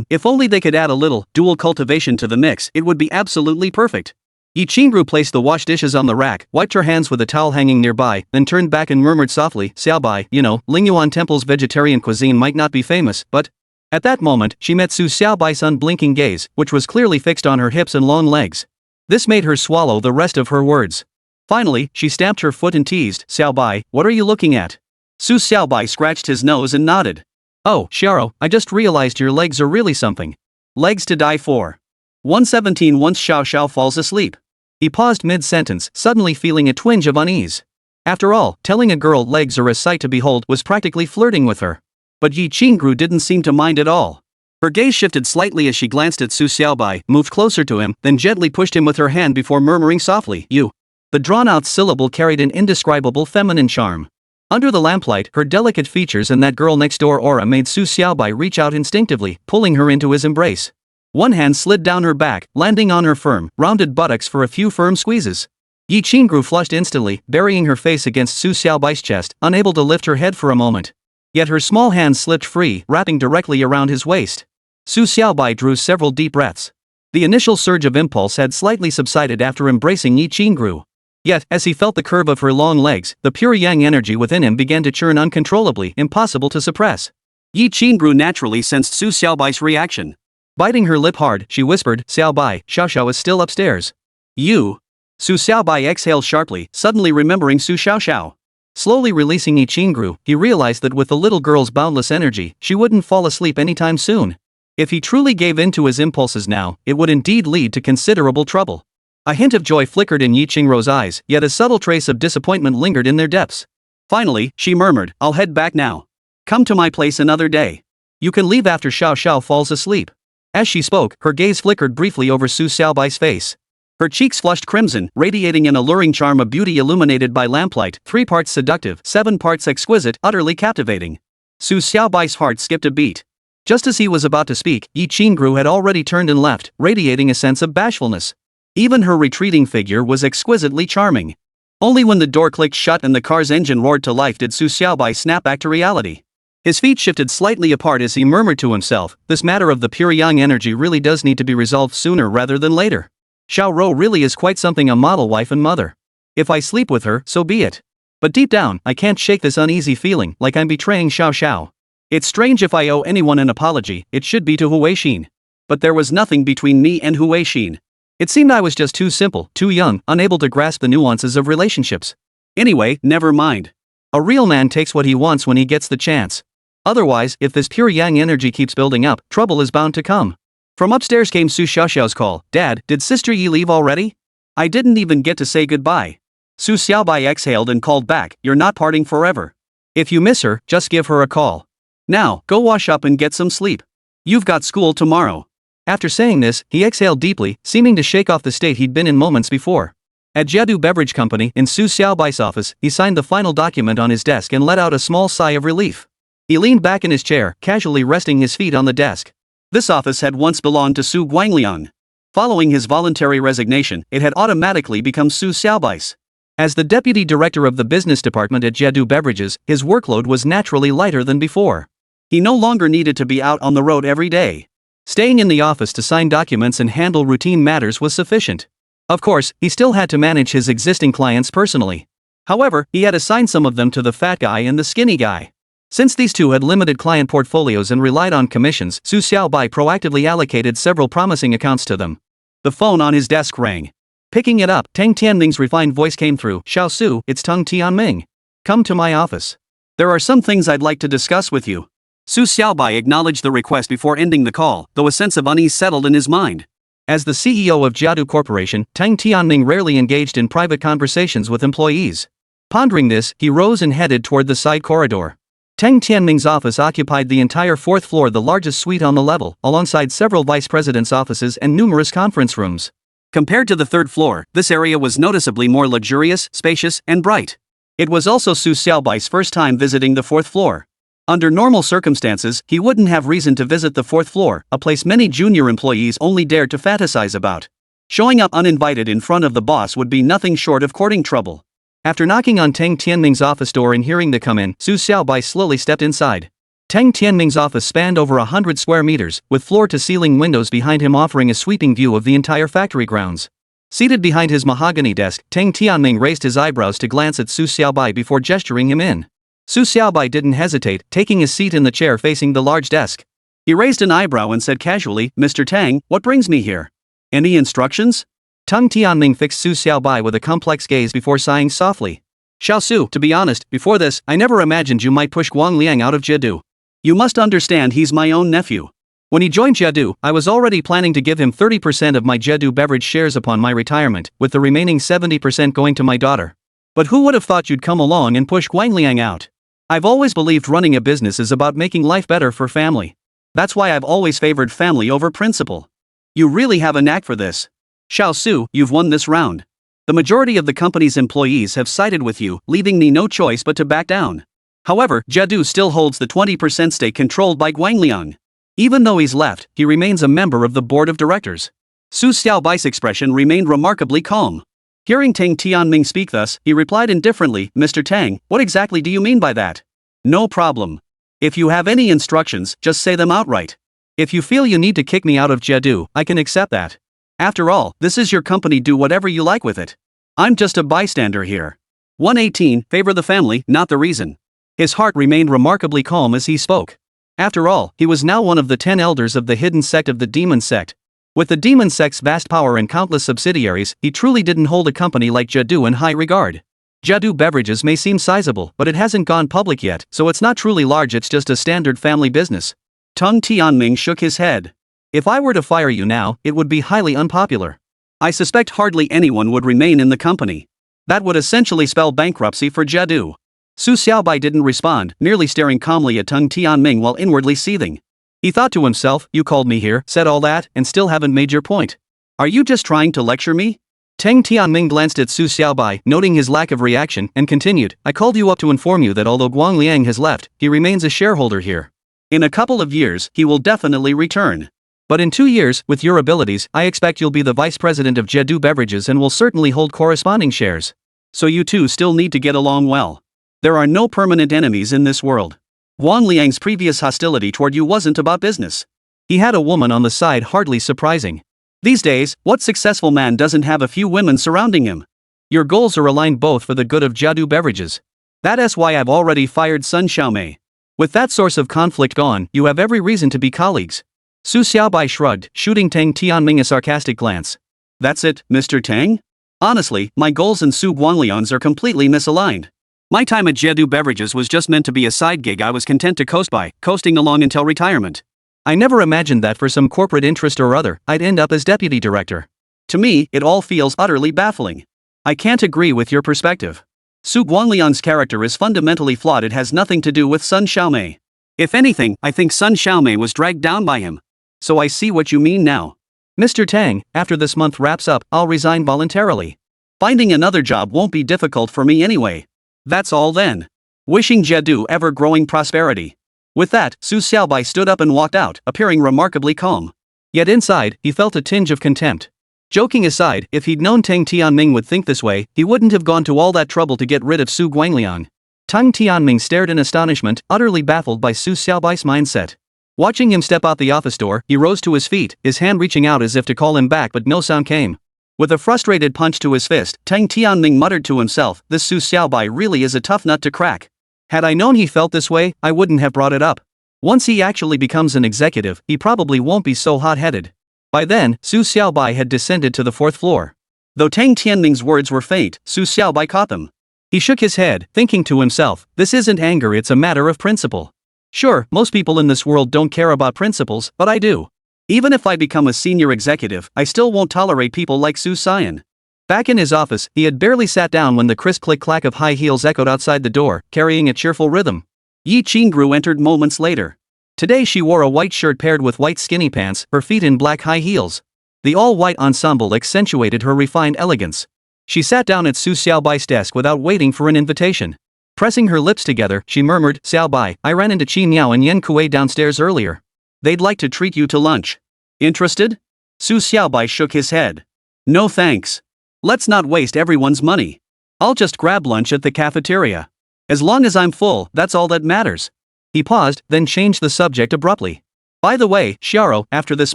If only they could add a little dual cultivation to the mix, it would be absolutely perfect. Huixin placed the wash dishes on the rack, wiped her hands with a towel hanging nearby, then turned back and murmured softly, "Xiaobai, Lingyuan Temple's vegetarian cuisine might not be famous, but..." At that moment, she met Su Xiaobai's unblinking gaze, which was clearly fixed on her hips and long legs. This made her swallow the rest of her words. Finally, she stamped her foot and teased, "Xiaobai, what are you looking at?" Su Xiaobai scratched his nose and nodded. "Oh, Xiao, I just realized your legs are really something. Legs to die for." 117 Once Xiao Xiao falls asleep. He paused mid-sentence, suddenly feeling a twinge of unease. After all, telling a girl legs are a sight to behold was practically flirting with her. But Huixin didn't seem to mind at all. Her gaze shifted slightly as she glanced at Su Xiaobai, moved closer to him, then gently pushed him with her hand before murmuring softly, "You." The drawn-out syllable carried an indescribable feminine charm. Under the lamplight, her delicate features and that girl-next-door aura made Su Xiaobai reach out instinctively, pulling her into his embrace. One hand slid down her back, landing on her firm, rounded buttocks for a few firm squeezes. Huixin flushed instantly, burying her face against Su Xiaobai's chest, unable to lift her head for a moment. Yet her small hand slipped free, wrapping directly around his waist. Su Xiaobai drew several deep breaths. The initial surge of impulse had slightly subsided after embracing Huixin. Yet, as he felt the curve of her long legs, the pure yang energy within him began to churn uncontrollably, impossible to suppress. Huixin naturally sensed Su Xiaobai's reaction. Biting her lip hard, she whispered, "Xiaobai, Xiao Xiao is still upstairs." "You?" Su Xiaobai exhaled sharply, suddenly remembering Su Xiao Xiao. Slowly releasing Huixin, he realized that with the little girl's boundless energy, she wouldn't fall asleep anytime soon. If he truly gave in to his impulses now, it would indeed lead to considerable trouble. A hint of joy flickered in Huixin's eyes, yet a subtle trace of disappointment lingered in their depths. Finally, she murmured, "I'll head back now. Come to my place another day. You can leave after Xiao Xiao falls asleep." As she spoke, her gaze flickered briefly over Su Xiaobai's face. Her cheeks flushed crimson, radiating an alluring charm of beauty illuminated by lamplight, 3 parts seductive, 7 parts exquisite, utterly captivating. Su Xiaobai's heart skipped a beat. Just as he was about to speak, Huixin had already turned and left, radiating a sense of bashfulness. Even her retreating figure was exquisitely charming. Only when the door clicked shut and the car's engine roared to life did Su Xiaobai snap back to reality. His feet shifted slightly apart as he murmured to himself, "This matter of the pure yang energy really does need to be resolved sooner rather than later. Xiao Rou really is quite something, a model wife and mother. If I sleep with her, so be it. But deep down, I can't shake this uneasy feeling, like I'm betraying Xiao Xiao. It's strange, if I owe anyone an apology, it should be to Huixin. But there was nothing between me and Huixin. It seemed I was just too simple, too young, unable to grasp the nuances of relationships. Anyway, never mind. A real man takes what he wants when he gets the chance. Otherwise, if this pure yang energy keeps building up, trouble is bound to come." From upstairs came Su Xiaoxiao's call, "Dad, did Sister Yi leave already? I didn't even get to say goodbye." Su Xiaobai exhaled and called back, "You're not parting forever. If you miss her, just give her a call. Now, go wash up and get some sleep. You've got school tomorrow." After saying this, he exhaled deeply, seeming to shake off the state he'd been in moments before. At Jiadu Beverage Company, in Su Xiaobai's office, he signed the final document on his desk and let out a small sigh of relief. He leaned back in his chair, casually resting his feet on the desk. This office had once belonged to Su Guangliang. Following his voluntary resignation, it had automatically become Su Xiaobai's. As the deputy director of the business department at Jiadu Beverages, his workload was naturally lighter than before. He no longer needed to be out on the road every day. Staying in the office to sign documents and handle routine matters was sufficient. Of course, he still had to manage his existing clients personally. However, he had assigned some of them to the fat guy and the skinny guy. Since these two had limited client portfolios and relied on commissions, Su Xiaobai proactively allocated several promising accounts to them. The phone on his desk rang. Picking it up, Tang Tianming's refined voice came through. "Xiao Su, it's Tang Tianming. Come to my office. There are some things I'd like to discuss with you." Su Xiaobai acknowledged the request before ending the call, though a sense of unease settled in his mind. As the CEO of Jiadu Corporation, Tang Tianming rarely engaged in private conversations with employees. Pondering this, he rose and headed toward the side corridor. Tang Tianming's office occupied the entire fourth floor, the largest suite on the level, alongside several vice presidents' offices and numerous conference rooms. Compared to the third floor, this area was noticeably more luxurious, spacious, and bright. It was also Su Xiaobai's first time visiting the fourth floor. Under normal circumstances, he wouldn't have reason to visit the fourth floor, a place many junior employees only dared to fantasize about. Showing up uninvited in front of the boss would be nothing short of courting trouble. After knocking on Tang Tianming's office door and hearing them come in, Su Xiaobai slowly stepped inside. Tang Tianming's office spanned over 100 square meters, with floor-to-ceiling windows behind him offering a sweeping view of the entire factory grounds. Seated behind his mahogany desk, Tang Tianming raised his eyebrows to glance at Su Xiaobai before gesturing him in. Su Xiaobai didn't hesitate, taking his seat in the chair facing the large desk. He raised an eyebrow and said casually, "Mr. Tang, what brings me here? Any instructions?" Tang Tianming fixed Su Xiaobai with a complex gaze before sighing softly. "Xiao Su, to be honest, before this, I never imagined you might push Guang Liang out of Jiadu. You must understand he's my own nephew. When he joined Jiadu, I was already planning to give him 30% of my Jiadu beverage shares upon my retirement, with the remaining 70% going to my daughter. But who would have thought you'd come along and push Guang Liang out? I've always believed running a business is about making life better for family. That's why I've always favored family over principle. You really have a knack for this. Xiao Su, you've won this round. The majority of the company's employees have sided with you, leaving me no choice but to back down. However, Jiadu still holds the 20% stake controlled by Guang Liang. Even though he's left, he remains a member of the board of directors." Su Xiaobai's expression remained remarkably calm. Hearing Tang Tianming speak thus, he replied indifferently, "Mr. Tang, what exactly do you mean by that?" "No problem. If you have any instructions, just say them outright. If you feel you need to kick me out of Jiadu, I can accept that. After all, this is your company, do whatever you like with it. I'm just a bystander here." 118, favor the family, not the reason. His heart remained remarkably calm as he spoke. After all, he was now one of the 10 elders of the hidden sect of the Demon Sect. With the Demon Sect's vast power and countless subsidiaries, he truly didn't hold a company like Jiadu in high regard. Jiadu Beverages may seem sizable, but it hasn't gone public yet, so it's not truly large, it's just a standard family business. Tang Tianming shook his head. "If I were to fire you now, it would be highly unpopular. I suspect hardly anyone would remain in the company. That would essentially spell bankruptcy for Jiadu." Su Xiaobai didn't respond, merely staring calmly at Tang Tianming while inwardly seething. He thought to himself, "You called me here, said all that, and still haven't made your point. Are you just trying to lecture me?" Tang Tianming glanced at Su Xiaobai, noting his lack of reaction, and continued, "I called you up to inform you that although Guang Liang has left, he remains a shareholder here. In a couple of years, he will definitely return. But in 2 years, with your abilities, I expect you'll be the vice president of Jiadu Beverages and will certainly hold corresponding shares. So you two still need to get along well. There are no permanent enemies in this world. Guang Liang's previous hostility toward you wasn't about business. He had a woman on the side, hardly surprising. These days, what successful man doesn't have a few women surrounding him? Your goals are aligned both for the good of Jiadu Beverages. That's why I've already fired Sun Xiaomei. With that source of conflict gone, you have every reason to be colleagues." Su Xiaobai shrugged, shooting Tang Tianming a sarcastic glance. "That's it, Mr. Tang? Honestly, my goals and Su Guangliang's are completely misaligned. My time at Jiadu Beverages was just meant to be a side gig I was content to coasting along until retirement. I never imagined that for some corporate interest or other, I'd end up as deputy director. To me, it all feels utterly baffling. I can't agree with your perspective. Su Guangliang's character is fundamentally flawed. It has nothing to do with Sun Xiaomei. If anything, I think Sun Xiaomei was dragged down by him. So I see what you mean now. Mr. Tang, after this month wraps up, I'll resign voluntarily. Finding another job won't be difficult for me anyway. That's all then. Wishing Jiadu ever-growing prosperity." With that, Su Xiaobai stood up and walked out, appearing remarkably calm. Yet inside, he felt a tinge of contempt. Joking aside, if he'd known Tang Tianming would think this way, he wouldn't have gone to all that trouble to get rid of Su Guangliang. Tang Tianming stared in astonishment, utterly baffled by Su Xiaobai's mindset. Watching him step out the office door, he rose to his feet, his hand reaching out as if to call him back, but no sound came. With a frustrated punch to his fist, Tang Tianming muttered to himself, "This Su Xiaobai really is a tough nut to crack." Had I known he felt this way, I wouldn't have brought it up. Once he actually becomes an executive, he probably won't be so hot-headed. By then, Su Xiaobai had descended to the 4th floor. Though Tang Tianming's words were faint, Su Xiaobai caught them. He shook his head, thinking to himself, this isn't anger, it's a matter of principle. Sure, most people in this world don't care about principles, but I do. Even if I become a senior executive, I still won't tolerate people like Su Xian. Back in his office, he had barely sat down when the crisp click-clack of high heels echoed outside the door, carrying a cheerful rhythm. Yi Qingru entered moments later. Today she wore a white shirt paired with white skinny pants, her feet in black high heels. The all-white ensemble accentuated her refined elegance. She sat down at Su Xiaobai's desk without waiting for an invitation. Pressing her lips together, she murmured, Xiaobai, I ran into Qi Miao and Yen Kuei downstairs earlier. They'd like to treat you to lunch. Interested? Su Xiaobai shook his head. No thanks. Let's not waste everyone's money. I'll just grab lunch at the cafeteria. As long as I'm full, that's all that matters. He paused, then changed the subject abruptly. By the way, Xiaro, after this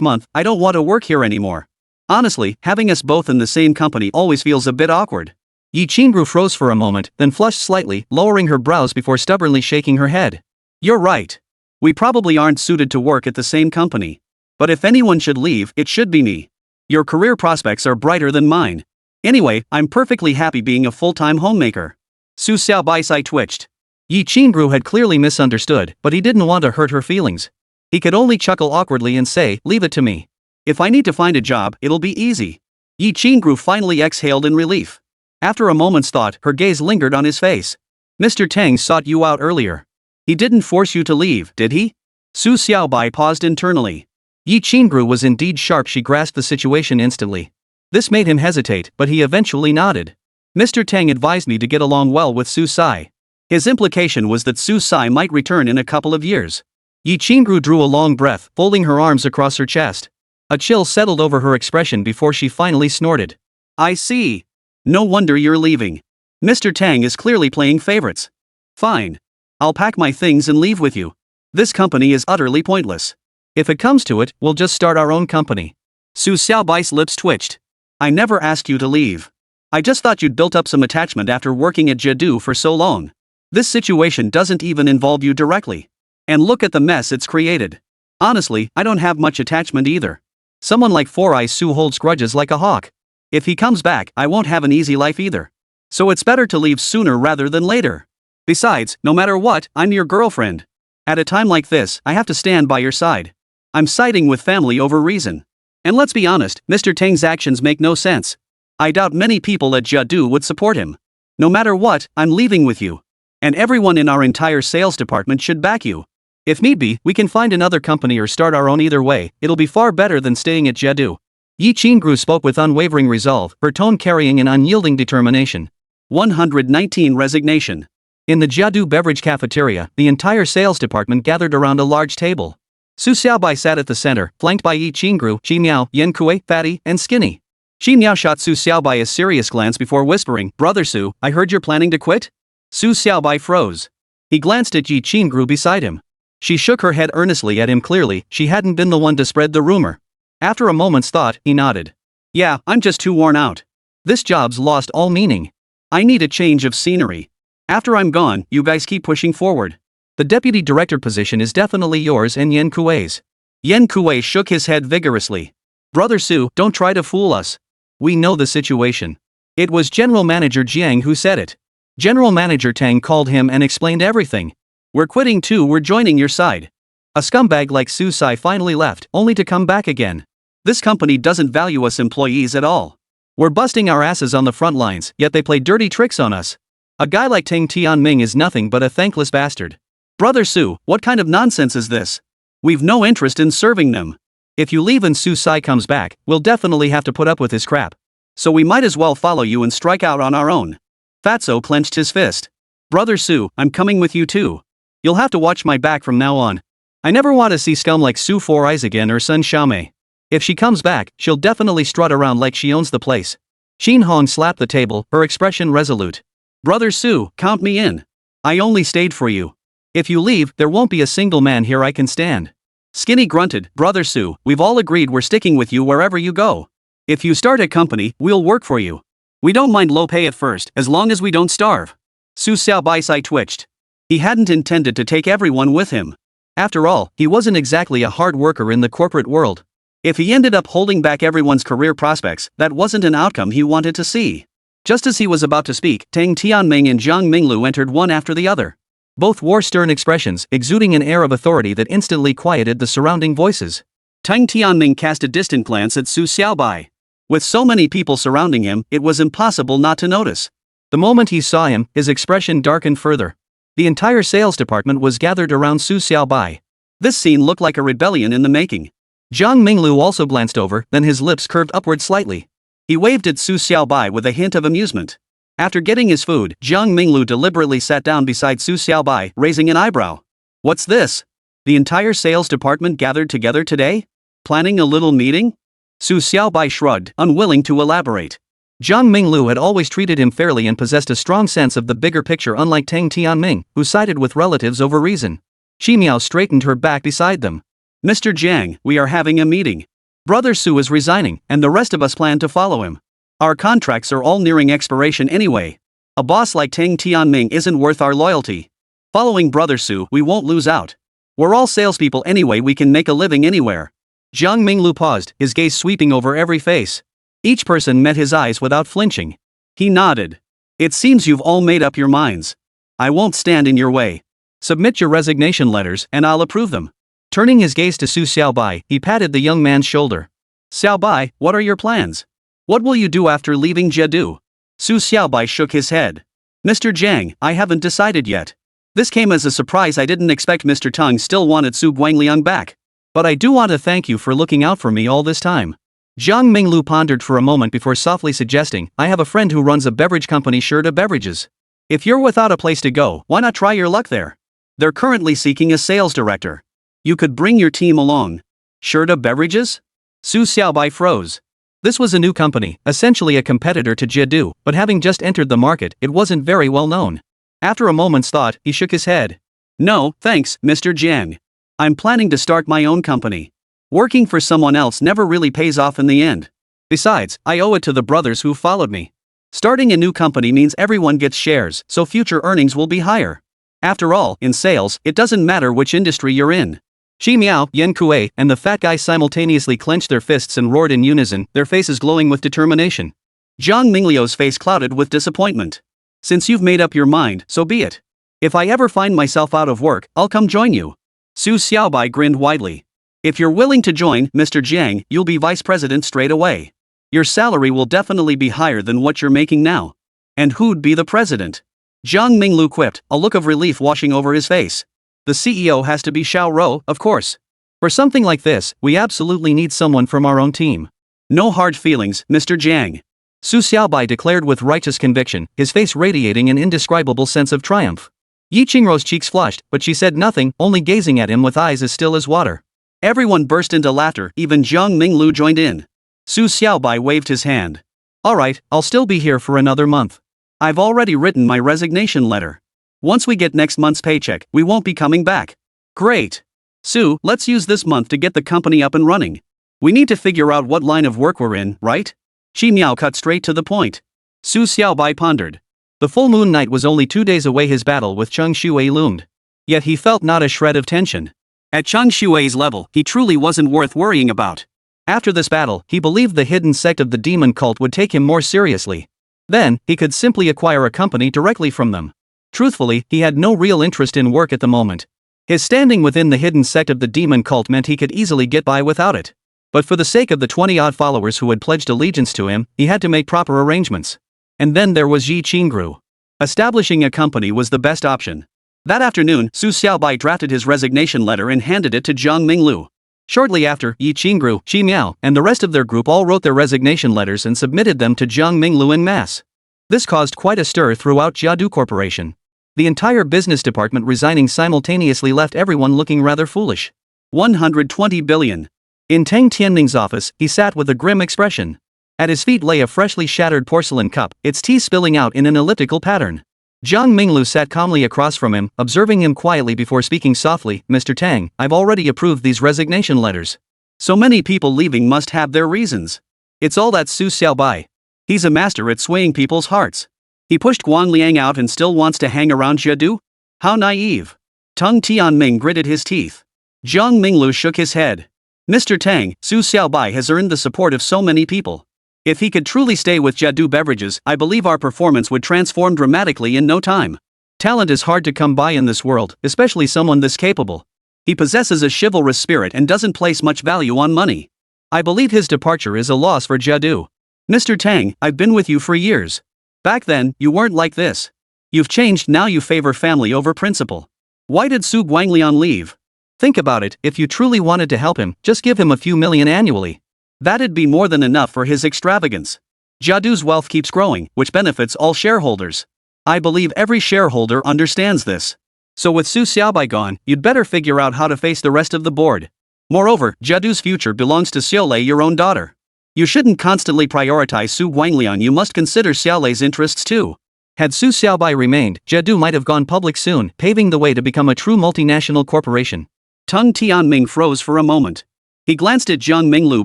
month, I don't want to work here anymore. Honestly, having us both in the same company always feels a bit awkward. Yi Qingru froze for a moment, then flushed slightly, lowering her brows before stubbornly shaking her head. You're right. We probably aren't suited to work at the same company. But if anyone should leave, it should be me. Your career prospects are brighter than mine. Anyway, I'm perfectly happy being a full-time homemaker. Su Xiaobai's eye twitched. Yi Qingru had clearly misunderstood, but he didn't want to hurt her feelings. He could only chuckle awkwardly and say, leave it to me. If I need to find a job, it'll be easy. Yi Qingru finally exhaled in relief. After a moment's thought, her gaze lingered on his face. Mr. Tang sought you out earlier. He didn't force you to leave, did he? Su Xiaobai paused internally. Yi Qingru was indeed sharp. She grasped the situation instantly. This made him hesitate, but he eventually nodded. Mr. Tang advised me to get along well with Su Sai. His implication was that Su Sai might return in a couple of years. Yi Qingru drew a long breath, folding her arms across her chest. A chill settled over her expression before she finally snorted. I see. No wonder you're leaving. Mr. Tang is clearly playing favorites. Fine. I'll pack my things and leave with you. This company is utterly pointless. If it comes to it, we'll just start our own company. Su Xiaobai's lips twitched. I never asked you to leave. I just thought you'd built up some attachment after working at Jadu for so long. This situation doesn't even involve you directly. And look at the mess it's created. Honestly, I don't have much attachment either. Someone like Four Eyes Su holds grudges like a hawk. If he comes back, I won't have an easy life either. So it's better to leave sooner rather than later. Besides, no matter what, I'm your girlfriend. At a time like this, I have to stand by your side. I'm siding with family over reason. And let's be honest, Mr. Tang's actions make no sense. I doubt many people at Jadu would support him. No matter what, I'm leaving with you. And everyone in our entire sales department should back you. If need be, we can find another company or start our own. Either way, it'll be far better than staying at Jadu. Yi Qingru spoke with unwavering resolve, her tone carrying an unyielding determination. 119 Resignation. In the Jiadu beverage cafeteria, the entire sales department gathered around a large table. Su Xiaobai sat at the center, flanked by Yi Qingru, Qi Miao, Yen Kuei, Fatty, and Skinny. Qi Miao shot Su Xiaobai a serious glance before whispering, Brother Su, I heard you're planning to quit? Su Xiaobai froze. He glanced at Yi Qingru beside him. She shook her head earnestly at him. Clearly, she hadn't been the one to spread the rumor. After a moment's thought, he nodded. Yeah, I'm just too worn out. This job's lost all meaning. I need a change of scenery. After I'm gone, you guys keep pushing forward. The deputy director position is definitely yours and Yen Kuei's. Yen Kuei shook his head vigorously. Brother Su, don't try to fool us. We know the situation. It was General Manager Jiang who said it. General Manager Tang called him and explained everything. We're quitting too, we're joining your side. A scumbag like Su Sai finally left, only to come back again. This company doesn't value us employees at all. We're busting our asses on the front lines, yet they play dirty tricks on us. A guy like Tang Tianming is nothing but a thankless bastard. Brother Su, what kind of nonsense is this? We've no interest in serving them. If you leave and Su Sai comes back, we'll definitely have to put up with his crap. So we might as well follow you and strike out on our own. Fatso clenched his fist. Brother Su, I'm coming with you too. You'll have to watch my back from now on. I never want to see scum like Su Four Eyes again or Sun Xiaomei. If she comes back, she'll definitely strut around like she owns the place. Xin Hong slapped the table, her expression resolute. Brother Su, count me in. I only stayed for you. If you leave, there won't be a single man here I can stand. Skinny grunted, Brother Su, we've all agreed we're sticking with you wherever you go. If you start a company, we'll work for you. We don't mind low pay at first, as long as we don't starve. Su Xiaobai's eye twitched. He hadn't intended to take everyone with him. After all, he wasn't exactly a hard worker in the corporate world. If he ended up holding back everyone's career prospects, that wasn't an outcome he wanted to see. Just as he was about to speak, Tang Tianming and Zhang Minglu entered one after the other. Both wore stern expressions, exuding an air of authority that instantly quieted the surrounding voices. Tang Tianming cast a distant glance at Su Xiaobai. With so many people surrounding him, it was impossible not to notice. The moment he saw him, his expression darkened further. The entire sales department was gathered around Su Xiaobai. This scene looked like a rebellion in the making. Zhang Minglu also glanced over, then his lips curved upward slightly. He waved at Su Xiaobai with a hint of amusement. After getting his food, Zhang Minglu deliberately sat down beside Su Xiaobai, raising an eyebrow. What's this? The entire sales department gathered together today? Planning a little meeting? Su Xiaobai shrugged, unwilling to elaborate. Zhang Minglu had always treated him fairly and possessed a strong sense of the bigger picture, unlike Tang Tianming, who sided with relatives over reason. Ximiao straightened her back beside them. Mr. Jiang, we are having a meeting. Brother Su is resigning, and the rest of us plan to follow him. Our contracts are all nearing expiration anyway. A boss like Tang Tianming isn't worth our loyalty. Following Brother Su, we won't lose out. We're all salespeople anyway, we can make a living anywhere. Zhang Minglu paused, his gaze sweeping over every face. Each person met his eyes without flinching. He nodded. It seems you've all made up your minds. I won't stand in your way. Submit your resignation letters, and I'll approve them. Turning his gaze to Su Xiaobai, he patted the young man's shoulder. Xiaobai, what are your plans? What will you do after leaving Jedu? Su Xiaobai shook his head. Mr. Jiang, I haven't decided yet. This came as a surprise. I didn't expect Mr. Tang still wanted Su Guangliang back. But I do want to thank you for looking out for me all this time. Zhang Minglu pondered for a moment before softly suggesting, I have a friend who runs a beverage company, Xiaobai Beverages. If you're without a place to go, why not try your luck there? They're currently seeking a sales director. You could bring your team along. Xiaobai Beverages? Su Xiaobai froze. This was a new company, essentially a competitor to Jedu, but having just entered the market, it wasn't very well known. After a moment's thought, he shook his head. No, thanks, Mr. Jiang. I'm planning to start my own company. Working for someone else never really pays off in the end. Besides, I owe it to the brothers who followed me. Starting a new company means everyone gets shares, so future earnings will be higher. After all, in sales, it doesn't matter which industry you're in. Ximiao, Yan Kuei, and the fat guy simultaneously clenched their fists and roared in unison, their faces glowing with determination. Zhang Mingliu's face clouded with disappointment. Since you've made up your mind, so be it. If I ever find myself out of work, I'll come join you. Su Xiaobai grinned widely. If you're willing to join, Mr. Jiang, you'll be vice president straight away. Your salary will definitely be higher than what you're making now. And who'd be the president? Zhang Minglu quipped, a look of relief washing over his face. The CEO has to be Xiao Rou, of course. For something like this, we absolutely need someone from our own team. No hard feelings, Mr. Jiang. Su Xiaobai declared with righteous conviction, his face radiating an indescribable sense of triumph. Yi Qingrou's cheeks flushed, but she said nothing, only gazing at him with eyes as still as water. Everyone burst into laughter, even Zhang Minglu joined in. Su Xiaobai waved his hand. Alright, I'll still be here for another month. I've already written my resignation letter. Once we get next month's paycheck, we won't be coming back. Great. Su, let's use this month to get the company up and running. We need to figure out what line of work we're in, right? Ximiao cut straight to the point. Su Xiaobai pondered. The full moon night was only 2 days away. His battle with Cheng Shuai loomed. Yet he felt not a shred of tension. At Cheng Shuai's level, he truly wasn't worth worrying about. After this battle, he believed the hidden sect of the demon cult would take him more seriously. Then, he could simply acquire a company directly from them. Truthfully, he had no real interest in work at the moment. His standing within the hidden sect of the demon cult meant he could easily get by without it. But for the sake of the 20-odd followers who had pledged allegiance to him, he had to make proper arrangements. And then there was Yi Qingru. Establishing a company was the best option. That afternoon, Su Xiaobai drafted his resignation letter and handed it to Zhang Minglu. Shortly after, Yi Qingru, Ximiao, and the rest of their group all wrote their resignation letters and submitted them to Zhang Minglu en masse. This caused quite a stir throughout Jiadu Corporation. The entire business department resigning simultaneously left everyone looking rather foolish. 120 billion. In Tang Tianming's office, he sat with a grim expression. At his feet lay a freshly shattered porcelain cup, its tea spilling out in an elliptical pattern. Zhang Minglu sat calmly across from him, observing him quietly before speaking softly. Mr. Tang, I've already approved these resignation letters. So many people leaving must have their reasons. It's all that Su Xiaobai. He's a master at swaying people's hearts. He pushed Guangliang out and still wants to hang around Jedu? How naive. Tung Tianming gritted his teeth. Jiang Minglu shook his head. Mr. Tang, Su Xiaobai has earned the support of so many people. If he could truly stay with Jadu Beverages, I believe our performance would transform dramatically in no time. Talent is hard to come by in this world, especially someone this capable. He possesses a chivalrous spirit and doesn't place much value on money. I believe his departure is a loss for Jadu. Mr. Tang, I've been with you for years. Back then, you weren't like this. You've changed, now you favor family over principle. Why did Su Guanglian leave? Think about it, if you truly wanted to help him, just give him a few million annually. That'd be more than enough for his extravagance. Jadu's wealth keeps growing, which benefits all shareholders. I believe every shareholder understands this. So with Su Xiaobai gone, you'd better figure out how to face the rest of the board. Moreover, Jadu's future belongs to Xiaolei, your own daughter. You shouldn't constantly prioritize Su Guanglian, you must consider Xiaolei's interests too. Had Su Xiaobai remained, Jadu might have gone public soon, paving the way to become a true multinational corporation. Tung Tianming froze for a moment. He glanced at Jiang Minglu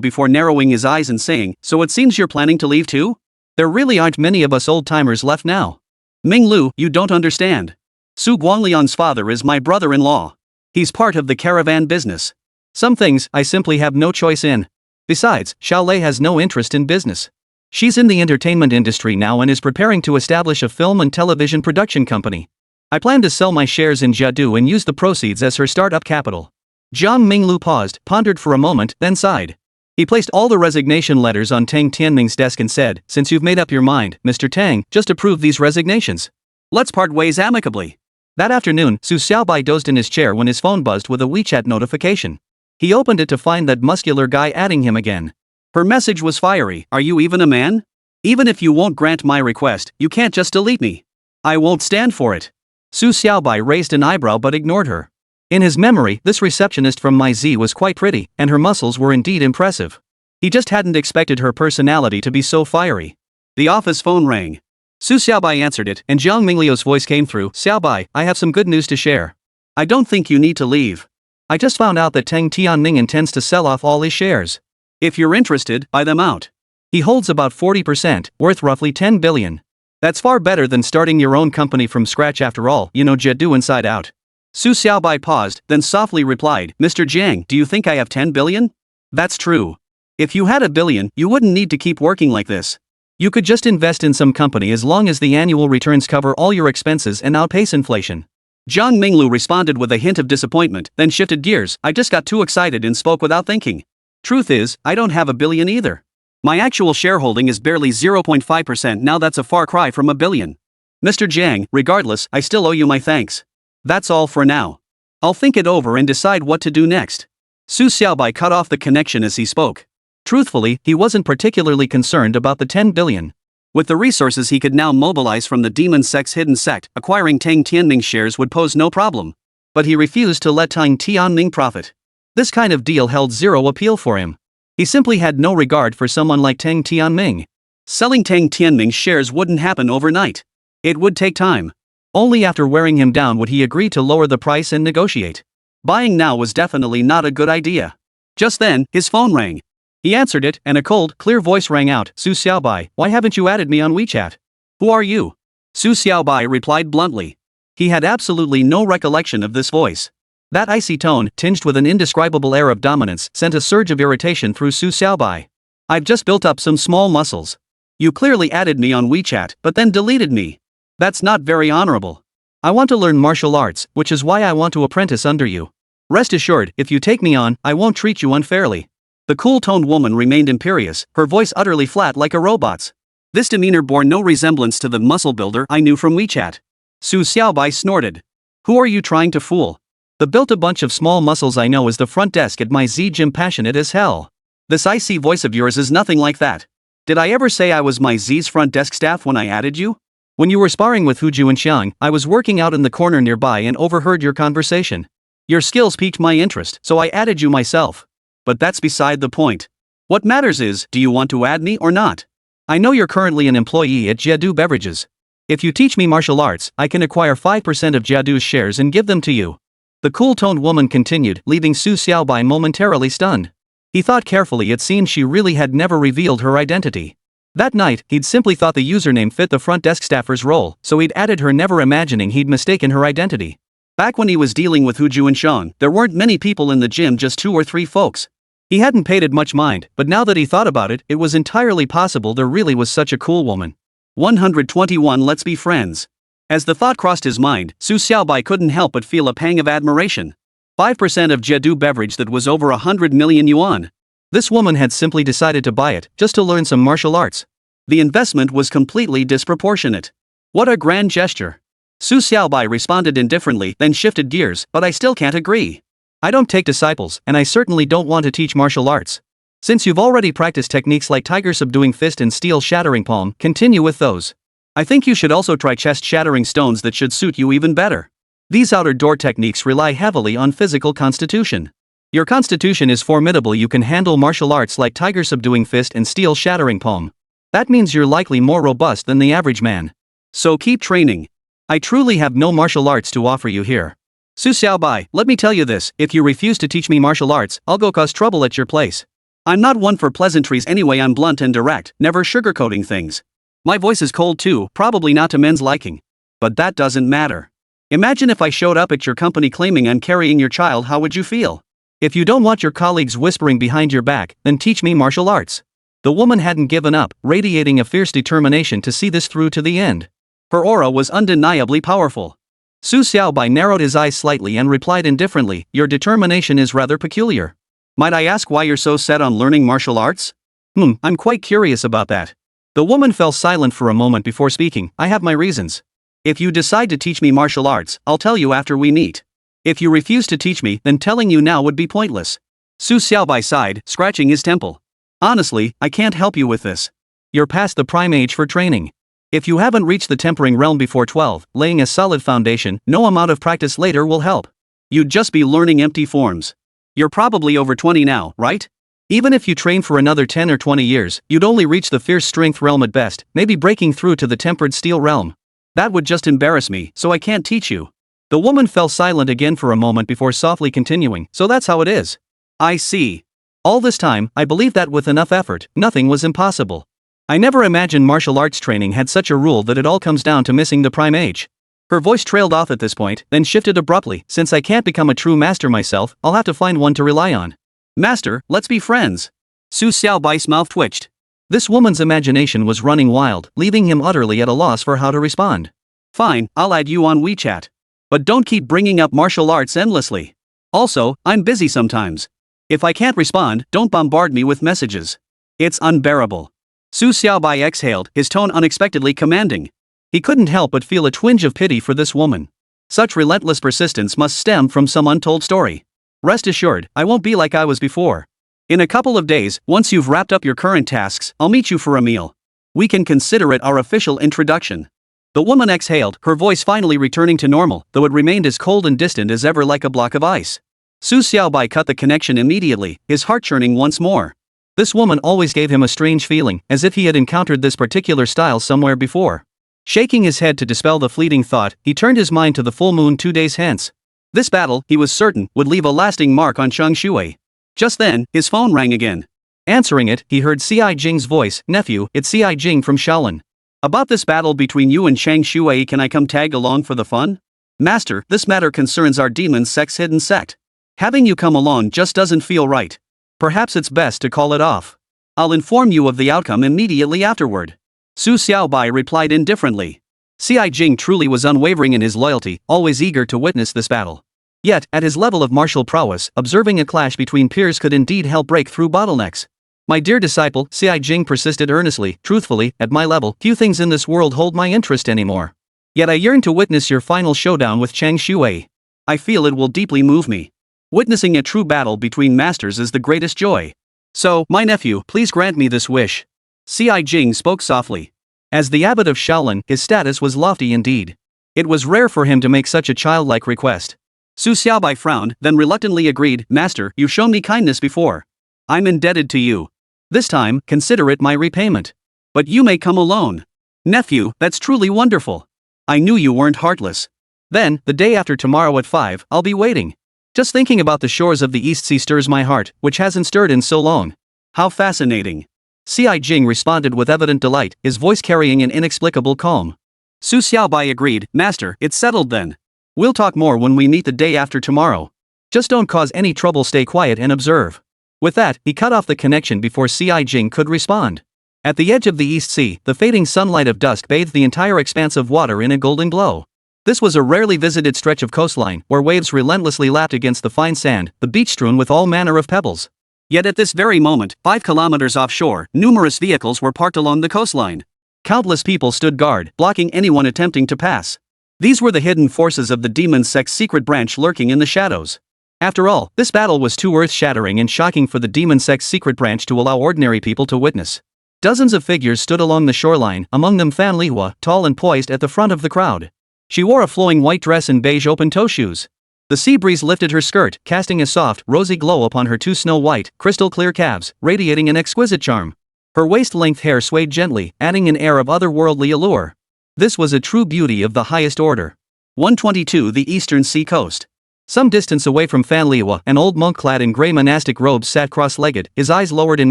before narrowing his eyes and saying, so it seems you're planning to leave too? There really aren't many of us old-timers left now. Minglu, you don't understand. Su Guanglian's father is my brother-in-law. He's part of the caravan business. Some things I simply have no choice in. Besides, Xiaolei has no interest in business. She's in the entertainment industry now and is preparing to establish a film and television production company. I plan to sell my shares in Jadu and use the proceeds as her startup capital. Jiang Minglu paused, pondered for a moment, then sighed. He placed all the resignation letters on Tang Tianming's desk and said, since you've made up your mind, Mr. Tang, just approve these resignations. Let's part ways amicably. That afternoon, Su Xiaobai dozed in his chair when his phone buzzed with a WeChat notification. He opened it to find that muscular guy adding him again. Her message was fiery, are you even a man? Even if you won't grant my request, you can't just delete me. I won't stand for it. Su Xiaobai raised an eyebrow but ignored her. In his memory, this receptionist from My Z was quite pretty, and her muscles were indeed impressive. He just hadn't expected her personality to be so fiery. The office phone rang. Su Xiaobai answered it, and Jiang Mingliu's voice came through. Xiaobai, I have some good news to share. I don't think you need to leave. I just found out that Tang Tianming intends to sell off all his shares. If you're interested, buy them out. He holds about 40%, worth roughly 10 billion. That's far better than starting your own company from scratch after all, you know Jadu inside out. Su Xiaobai paused, then softly replied, Mr. Jiang, do you think I have 10 billion? That's true. If you had a billion, you wouldn't need to keep working like this. You could just invest in some company as long as the annual returns cover all your expenses and outpace inflation. Jiang Minglu responded with a hint of disappointment, then shifted gears. I just got too excited and spoke without thinking. Truth is, I don't have a billion either. My actual shareholding is barely 0.5% now, that's a far cry from a billion. Mr. Jiang, regardless, I still owe you my thanks. That's all for now. I'll think it over and decide what to do next. Su Xiaobai cut off the connection as he spoke. Truthfully, he wasn't particularly concerned about the 10 billion. With the resources he could now mobilize from the Demon Sect's hidden sect, acquiring Tang Tianming shares would pose no problem. But he refused to let Tang Tianming profit. This kind of deal held zero appeal for him. He simply had no regard for someone like Tang Tianming. Selling Tang Tianming's shares wouldn't happen overnight. It would take time. Only after wearing him down would he agree to lower the price and negotiate. Buying now was definitely not a good idea. Just then, his phone rang. He answered it, and a cold, clear voice rang out, Su Xiaobai, why haven't you added me on WeChat? Who are you? Su Xiaobai replied bluntly. He had absolutely no recollection of this voice. That icy tone, tinged with an indescribable air of dominance, sent a surge of irritation through Su Xiaobai. I've just built up some small muscles. You clearly added me on WeChat, but then deleted me. That's not very honorable. I want to learn martial arts, which is why I want to apprentice under you. Rest assured, if you take me on, I won't treat you unfairly. The cool-toned woman remained imperious, her voice utterly flat like a robot's. This demeanor bore no resemblance to the muscle builder I knew from WeChat. Su Xiaobai snorted. Who are you trying to fool? The built a bunch of small muscles I know is the front desk at my Z gym, passionate as hell. This icy voice of yours is nothing like that. Did I ever say I was my Z's front desk staff when I added you? When you were sparring with Huju and Xiang, I was working out in the corner nearby and overheard your conversation. Your skills piqued my interest, so I added you myself. But that's beside the point. What matters is, do you want to add me or not? I know you're currently an employee at Jadu Beverages. If you teach me martial arts, I can acquire 5% of Jadu's shares and give them to you. The cool-toned woman continued, leaving Su Xiaobai momentarily stunned. He thought carefully, it seemed she really had never revealed her identity. That night, he'd simply thought the username fit the front desk staffer's role, so he'd added her, never imagining he'd mistaken her identity. Back when he was dealing with Huju and Shang, there weren't many people in the gym, just 2 or 3 folks. He hadn't paid it much mind, but now that he thought about it, it was entirely possible there really was such a cool woman. 121 Let's be friends. As the thought crossed his mind, Su Xiaobai couldn't help but feel a pang of admiration. 5% of Jedu beverage that was over 100 million yuan. This woman had simply decided to buy it, just to learn some martial arts. The investment was completely disproportionate. What a grand gesture. Su Xiaobai responded indifferently, then shifted gears, but I still can't agree. I don't take disciples, and I certainly don't want to teach martial arts. Since you've already practiced techniques like tiger subduing fist and steel shattering palm, continue with those. I think you should also try chest shattering stones that should suit you even better. These outer door techniques rely heavily on physical constitution. Your constitution is formidable, you can handle martial arts like tiger subduing fist and steel shattering palm. That means you're likely more robust than the average man. So keep training. I truly have no martial arts to offer you here. Su Xiaobai, let me tell you this, if you refuse to teach me martial arts, I'll go cause trouble at your place. I'm not one for pleasantries anyway, I'm blunt and direct, never sugarcoating things. My voice is cold too, probably not to men's liking. But that doesn't matter. Imagine if I showed up at your company claiming I'm carrying your child, how would you feel? If you don't want your colleagues whispering behind your back, then teach me martial arts. The woman hadn't given up, radiating a fierce determination to see this through to the end. Her aura was undeniably powerful. Su Xiaobai narrowed his eyes slightly and replied indifferently, your determination is rather peculiar. Might I ask why you're so set on learning martial arts? I'm quite curious about that. The woman fell silent for a moment before speaking, I have my reasons. If you decide to teach me martial arts, I'll tell you after we meet. If you refuse to teach me, then telling you now would be pointless. Su Xiaobai sighed, scratching his temple. Honestly, I can't help you with this. You're past the prime age for training. If you haven't reached the tempering realm before 12, laying a solid foundation, no amount of practice later will help. You'd just be learning empty forms. You're probably over 20 now, right? Even if you train for another 10 or 20 years, you'd only reach the fierce strength realm at best, maybe breaking through to the tempered steel realm. That would just embarrass me, so I can't teach you. The woman fell silent again for a moment before softly continuing, so that's how it is. I see. All this time, I believed that with enough effort, nothing was impossible. I never imagined martial arts training had such a rule that it all comes down to missing the prime age. Her voice trailed off at this point, then shifted abruptly, since I can't become a true master myself, I'll have to find one to rely on. Master, let's be friends. Su Xiaobai's mouth twitched. This woman's imagination was running wild, leaving him utterly at a loss for how to respond. Fine, I'll add you on WeChat. But don't keep bringing up martial arts endlessly. Also, I'm busy sometimes. If I can't respond, don't bombard me with messages. It's unbearable. Su Xiaobai exhaled, his tone unexpectedly commanding. He couldn't help but feel a twinge of pity for this woman. Such relentless persistence must stem from some untold story. Rest assured, I won't be like I was before. In a couple of days, once you've wrapped up your current tasks, I'll meet you for a meal. We can consider it our official introduction. The woman exhaled, her voice finally returning to normal, though it remained as cold and distant as ever, like a block of ice. Su Xiaobai cut the connection immediately, his heart churning once more. This woman always gave him a strange feeling, as if he had encountered this particular style somewhere before. Shaking his head to dispel the fleeting thought, he turned his mind to the full moon 2 days hence. This battle, he was certain, would leave a lasting mark on Chang Shui. Just then, his phone rang again. Answering it, he heard Ci Jing's voice, nephew, it's Ci Jing from Shaolin. About this battle between you and Chang Shui, can I come tag along for the fun? Master, this matter concerns our demon sect's hidden sect. Having you come along just doesn't feel right. Perhaps it's best to call it off. I'll inform you of the outcome immediately afterward. Su Xiaobai replied indifferently. Ci Jing truly was unwavering in his loyalty, always eager to witness this battle. Yet, at his level of martial prowess, observing a clash between peers could indeed help break through bottlenecks. My dear disciple, Ci Jing persisted earnestly, truthfully, at my level, few things in this world hold my interest anymore. Yet I yearn to witness your final showdown with Chang Shui. I feel it will deeply move me. Witnessing a true battle between masters is the greatest joy. So, my nephew, please grant me this wish. Ci Jing spoke softly. As the abbot of Shaolin, his status was lofty indeed. It was rare for him to make such a childlike request. Su Xiaobai frowned, then reluctantly agreed, Master, you've shown me kindness before. I'm indebted to you. This time, consider it my repayment. But you may come alone. Nephew, that's truly wonderful. I knew you weren't heartless. Then, the day after tomorrow at 5, I'll be waiting. Just thinking about the shores of the East Sea stirs my heart, which hasn't stirred in so long. How fascinating. Ci Jing responded with evident delight, his voice carrying an inexplicable calm. Su Xiaobai agreed, Master, it's settled then. We'll talk more when we meet the day after tomorrow. Just don't cause any trouble, stay quiet and observe. With that, he cut off the connection before Ci Jing could respond. At the edge of the East Sea, the fading sunlight of dusk bathed the entire expanse of water in a golden glow. This was a rarely visited stretch of coastline, where waves relentlessly lapped against the fine sand, the beach strewn with all manner of pebbles. Yet at this very moment, 5 kilometers offshore, numerous vehicles were parked along the coastline. Countless people stood guard, blocking anyone attempting to pass. These were the hidden forces of the Demon Sect's secret branch lurking in the shadows. After all, this battle was too earth-shattering and shocking for the Demon Sect's secret branch to allow ordinary people to witness. Dozens of figures stood along the shoreline, among them Fan Lihua, tall and poised at the front of the crowd. She wore a flowing white dress and beige open-toe shoes. The sea breeze lifted her skirt, casting a soft, rosy glow upon her 2 snow-white, crystal-clear calves, radiating an exquisite charm. Her waist-length hair swayed gently, adding an air of otherworldly allure. This was a true beauty of the highest order. 122 The Eastern Sea Coast. Some distance away from Fan Lihua, an old monk clad in grey monastic robes sat cross-legged, his eyes lowered in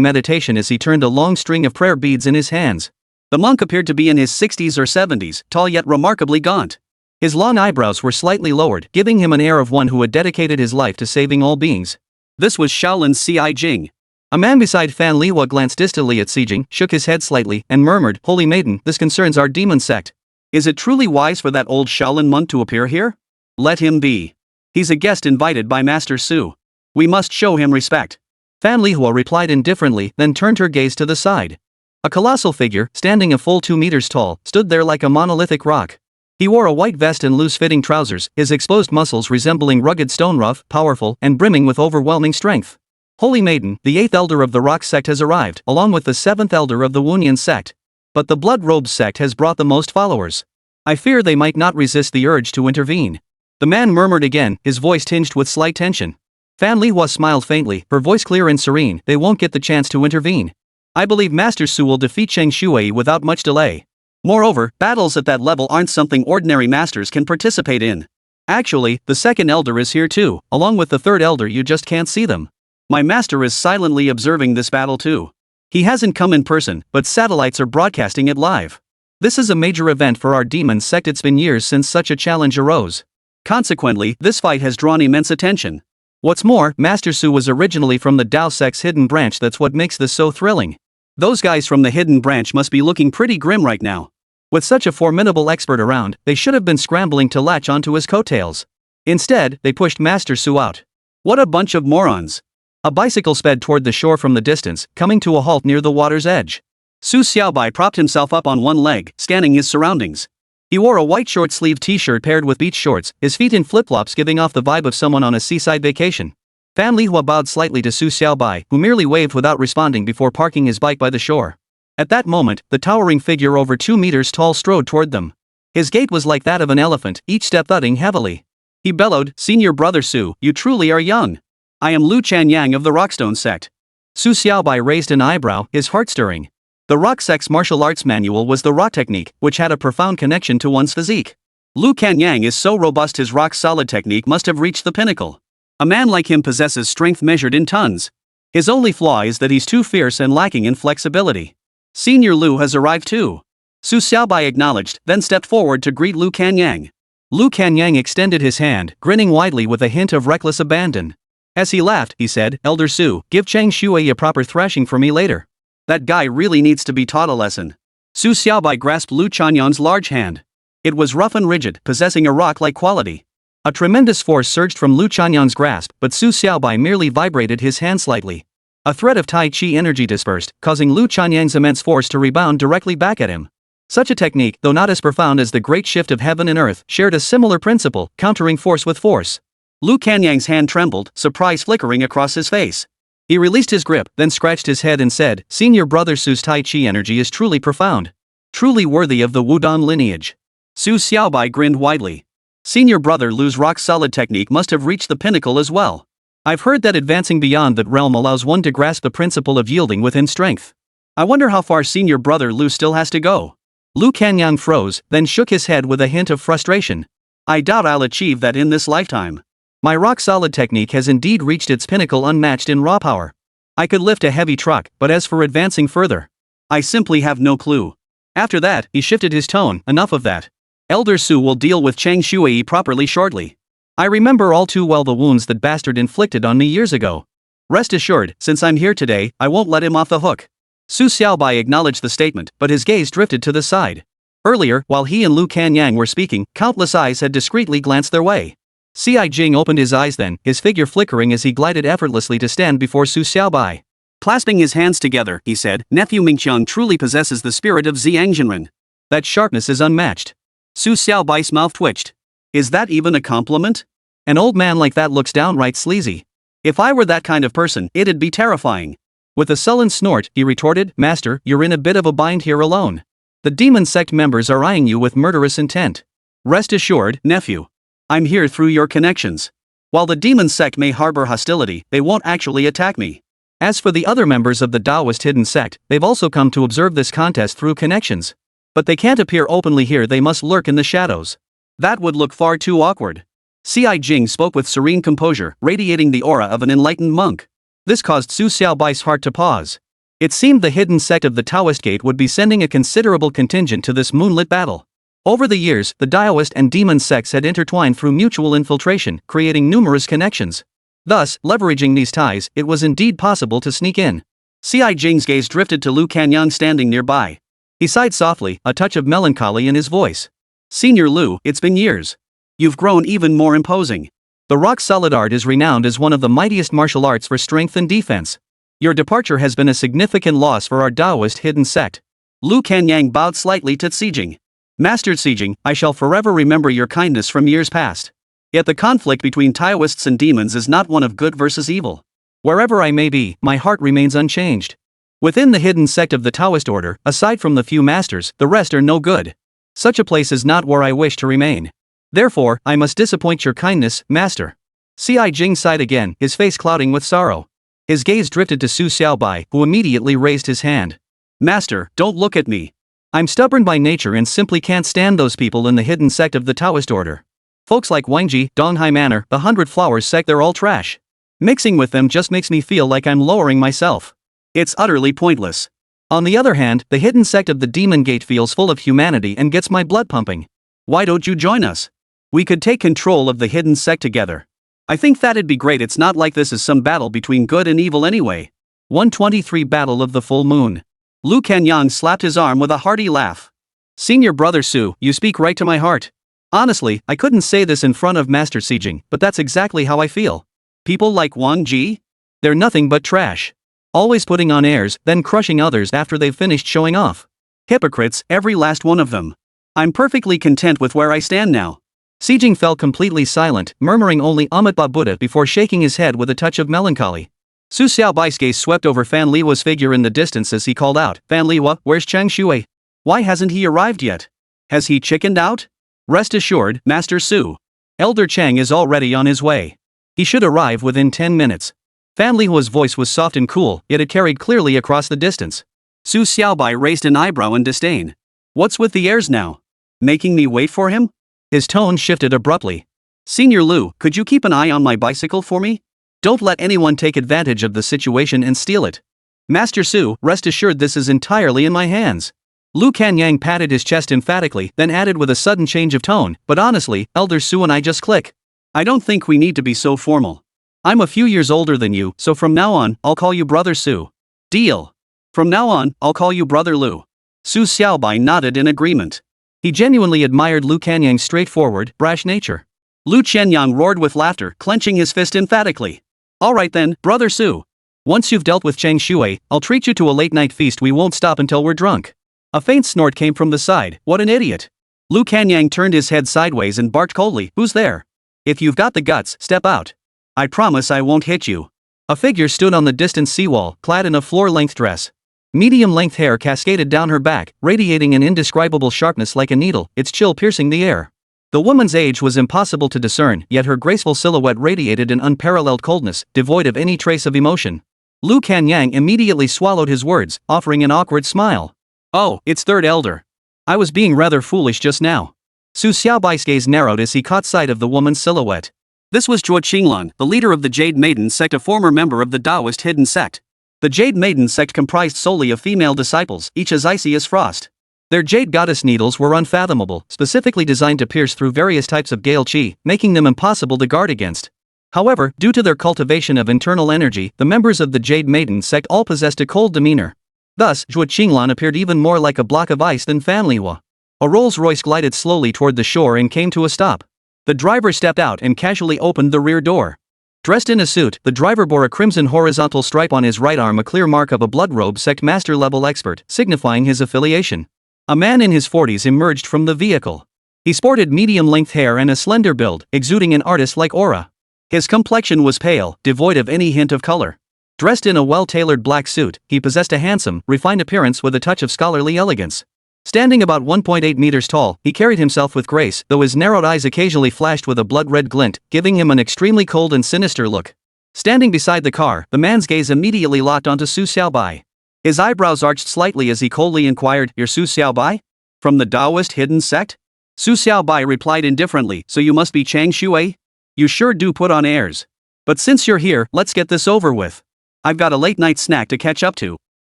meditation as he turned a long string of prayer beads in his hands. The monk appeared to be in his 60s or 70s, tall yet remarkably gaunt. His long eyebrows were slightly lowered, giving him an air of one who had dedicated his life to saving all beings. This was Shaolin's Ci Jing. A man beside Fan Lihua glanced distantly at Ci Jing, shook his head slightly, and murmured, "Holy maiden, this concerns our demon sect. Is it truly wise for that old Shaolin monk to appear here? Let him be. He's a guest invited by Master Su. We must show him respect." Fan Lihua replied indifferently, then turned her gaze to the side. A colossal figure, standing a full 2 meters tall, stood there like a monolithic rock. He wore a white vest and loose-fitting trousers, his exposed muscles resembling rugged stone, rough, powerful, and brimming with overwhelming strength. "Holy maiden, the 8th elder of the Rock sect has arrived, along with the 7th elder of the Wunyan sect. But the Blood-robed sect has brought the most followers. I fear they might not resist the urge to intervene." The man murmured again, his voice tinged with slight tension. Fan Lihua smiled faintly, her voice clear and serene. "They won't get the chance to intervene. I believe Master Su will defeat Cheng Shuai without much delay. Moreover, battles at that level aren't something ordinary masters can participate in. Actually, the 2nd elder is here too, along with the 3rd elder, you just can't see them. My master is silently observing this battle too. He hasn't come in person, but satellites are broadcasting it live. This is a major event for our demon sect. It's been years since such a challenge arose. Consequently, this fight has drawn immense attention. What's more, Master Su was originally from the Dao sect's hidden branch. That's what makes this so thrilling. Those guys from the hidden branch must be looking pretty grim right now. With such a formidable expert around, they should have been scrambling to latch onto his coattails. Instead, they pushed Master Su out. What a bunch of morons. A bicycle sped toward the shore from the distance, coming to a halt near the water's edge. Su Xiaobai propped himself up on one leg, scanning his surroundings. He wore a white short-sleeved t-shirt paired with beach shorts, his feet in flip-flops, giving off the vibe of someone on a seaside vacation. Fan Lihua bowed slightly to Su Xiaobai, who merely waved without responding before parking his bike by the shore. At that moment, the towering figure over 2 meters tall strode toward them. His gait was like that of an elephant, each step thudding heavily. He bellowed, "Senior brother Su, you truly are young. I am Lu Chanyang of the Rockstone sect." Su Xiaobai raised an eyebrow, his heart stirring. The Rock sect's martial arts manual was the Rock technique, which had a profound connection to one's physique. Lu Chanyang is so robust his rock-solid technique must have reached the pinnacle. A man like him possesses strength measured in tons. His only flaw is that he's too fierce and lacking in flexibility. Senior Lu has arrived too. Su Xiaobai acknowledged, then stepped forward to greet Lu Chanyang. Lu Chanyang extended his hand, grinning widely with a hint of reckless abandon. As he laughed, he said, "Elder Su, give Cheng Shuai a proper thrashing for me later. That guy really needs to be taught a lesson." Su Xiaobai grasped Lu Chanyang's large hand. It was rough and rigid, possessing a rock-like quality. A tremendous force surged from Lu Chanyang's grasp, but Su Xiaobai merely vibrated his hand slightly. A thread of Tai Chi energy dispersed, causing Lu Chanyang's immense force to rebound directly back at him. Such a technique, though not as profound as the great shift of heaven and earth, shared a similar principle, countering force with force. Lu Chanyang's hand trembled, surprise flickering across his face. He released his grip, then scratched his head and said, "Senior brother Su's Tai Chi energy is truly profound. Truly worthy of the Wudong lineage." Su Xiaobai grinned widely. Senior brother Lu's rock-solid technique must have reached the pinnacle as well. I've heard that advancing beyond that realm allows one to grasp the principle of yielding within strength. I wonder how far senior brother Lu still has to go. Lu Chanyang froze, then shook his head with a hint of frustration. I doubt I'll achieve that in this lifetime. My rock-solid technique has indeed reached its pinnacle, unmatched in raw power. I could lift a heavy truck, but as for advancing further, I simply have no clue. After that, he shifted his tone, enough of that. Elder Su will deal with Chang Shui properly shortly. I remember all too well the wounds that bastard inflicted on me years ago. Rest assured, since I'm here today, I won't let him off the hook. Su Xiaobai acknowledged the statement, but his gaze drifted to the side. Earlier, while he and Lu Kanyang were speaking, countless eyes had discreetly glanced their way. Ci Jing opened his eyes then, his figure flickering as he glided effortlessly to stand before Su Xiaobai. Clasping his hands together, he said, "Nephew Mingqiang truly possesses the spirit of Ziyang Jinren. That sharpness is unmatched." Su Xiaobai's mouth twitched. Is that even a compliment? An old man like that looks downright sleazy. If I were that kind of person, it'd be terrifying. With a sullen snort, he retorted, "Master, you're in a bit of a bind here alone. The demon sect members are eyeing you with murderous intent. Rest assured, nephew. I'm here through your connections. While the demon sect may harbor hostility, they won't actually attack me. As for the other members of the Taoist hidden sect, they've also come to observe this contest through connections. But they can't appear openly here, they must lurk in the shadows. That would look far too awkward." Ci Jing spoke with serene composure, radiating the aura of an enlightened monk. This caused Su Xiaobai's heart to pause. It seemed the hidden sect of the Taoist Gate would be sending a considerable contingent to this moonlit battle. Over the years, the Taoist and demon sects had intertwined through mutual infiltration, creating numerous connections. Thus, leveraging these ties, it was indeed possible to sneak in. Ci Jing's gaze drifted to Lu Kanyang standing nearby. He sighed softly, a touch of melancholy in his voice. "Senior Lu, it's been years. You've grown even more imposing. The rock-solid art is renowned as one of the mightiest martial arts for strength and defense. Your departure has been a significant loss for our Taoist hidden sect." Lu Kanyang bowed slightly to Zijing. "Master Zijing, I shall forever remember your kindness from years past. Yet the conflict between Taoists and demons is not one of good versus evil. Wherever I may be, my heart remains unchanged. Within the hidden sect of the Taoist order, aside from the few masters, the rest are no good. Such a place is not where I wish to remain. Therefore, I must disappoint your kindness, master." Ci Jing sighed again, his face clouding with sorrow. His gaze drifted to Su Xiaobai, who immediately raised his hand. "Master, don't look at me. I'm stubborn by nature and simply can't stand those people in the hidden sect of the Taoist order. Folks like Wangji, Donghai Manor, the 100 Flowers sect, they're all trash. Mixing with them just makes me feel like I'm lowering myself. It's utterly pointless. On the other hand, the hidden sect of the Demon Gate feels full of humanity and gets my blood pumping. Why don't you join us? We could take control of the hidden sect together. I think that'd be great. It's not like this is some battle between good and evil anyway." 123 Battle of the Full Moon. Lu Kanyang slapped his arm with a hearty laugh. "Senior brother Su, you speak right to my heart. Honestly, I couldn't say this in front of Master Zijing, but that's exactly how I feel. People like Wang Ji? They're nothing but trash. Always putting on airs, then crushing others after they've finished showing off. Hypocrites, every last one of them. I'm perfectly content with where I stand now." Zijing fell completely silent, murmuring only Amitabha Buddha before shaking his head with a touch of melancholy. Su Xiaobai's gaze swept over Fan Liwa's figure in the distance as he called out, "Fan Liwa, where's Chang Shui? Why hasn't he arrived yet? Has he chickened out?" "Rest assured, Master Su. Elder Chang is already on his way. He should arrive within 10 minutes. Fan Liwa's voice was soft and cool, yet it carried clearly across the distance. Su Xiaobai raised an eyebrow in disdain. "What's with the airs now? Making me wait for him?" His tone shifted abruptly. "Senior Lu, could you keep an eye on my bicycle for me? Don't let anyone take advantage of the situation and steal it. Master Su, rest assured this is entirely in my hands." Lu Kanyang patted his chest emphatically, then added with a sudden change of tone, "But honestly, Elder Su and I just click. I don't think we need to be so formal. I'm a few years older than you, so from now on, I'll call you Brother Su. Deal. From now on, I'll call you Brother Lu." Su Xiaobai nodded in agreement. He genuinely admired Lu Kanyang's straightforward, brash nature. Lu Qianyang roared with laughter, clenching his fist emphatically. "All right then, Brother Su. Once you've dealt with Chang Shui, I'll treat you to a late-night feast. We won't stop until we're drunk." A faint snort came from the side. "What an idiot." Lu Kanyang turned his head sideways and barked coldly, "Who's there? If you've got the guts, step out. I promise I won't hit you." A figure stood on the distant seawall, clad in a floor-length dress. Medium-length hair cascaded down her back, radiating an indescribable sharpness like a needle, its chill piercing the air. The woman's age was impossible to discern, yet her graceful silhouette radiated an unparalleled coldness, devoid of any trace of emotion. Lu Kanyang immediately swallowed his words, offering an awkward smile. "Oh, it's Third Elder. I was being rather foolish just now." Su Xiaobai's gaze narrowed as he caught sight of the woman's silhouette. This was Zhuo Qinglan, the leader of the Jade Maiden Sect, a former member of the Taoist hidden sect. The Jade Maiden Sect comprised solely of female disciples, each as icy as frost. Their jade goddess needles were unfathomable, specifically designed to pierce through various types of gale qi, making them impossible to guard against. However, due to their cultivation of internal energy, the members of the Jade Maiden sect all possessed a cold demeanor. Thus, Zhuo Qinglan appeared even more like a block of ice than Fanliwa. A Rolls-Royce glided slowly toward the shore and came to a stop. The driver stepped out and casually opened the rear door. Dressed in a suit, the driver bore a crimson horizontal stripe on his right arm, a clear mark of a blood robe sect master-level expert, signifying his affiliation. A man in his 40s emerged from the vehicle. He sported medium-length hair and a slender build, exuding an artist-like aura. His complexion was pale, devoid of any hint of color. Dressed in a well-tailored black suit, he possessed a handsome, refined appearance with a touch of scholarly elegance. Standing about 1.8 meters tall, he carried himself with grace, though his narrowed eyes occasionally flashed with a blood-red glint, giving him an extremely cold and sinister look. Standing beside the car, the man's gaze immediately locked onto Su Xiaobai. His eyebrows arched slightly as he coldly inquired, "You're Su Xiaobai? From the Taoist hidden sect?" Su Xiaobai replied indifferently, "So you must be Chang Shui? You sure do put on airs. But since you're here, let's get this over with. I've got a late-night snack to catch up to.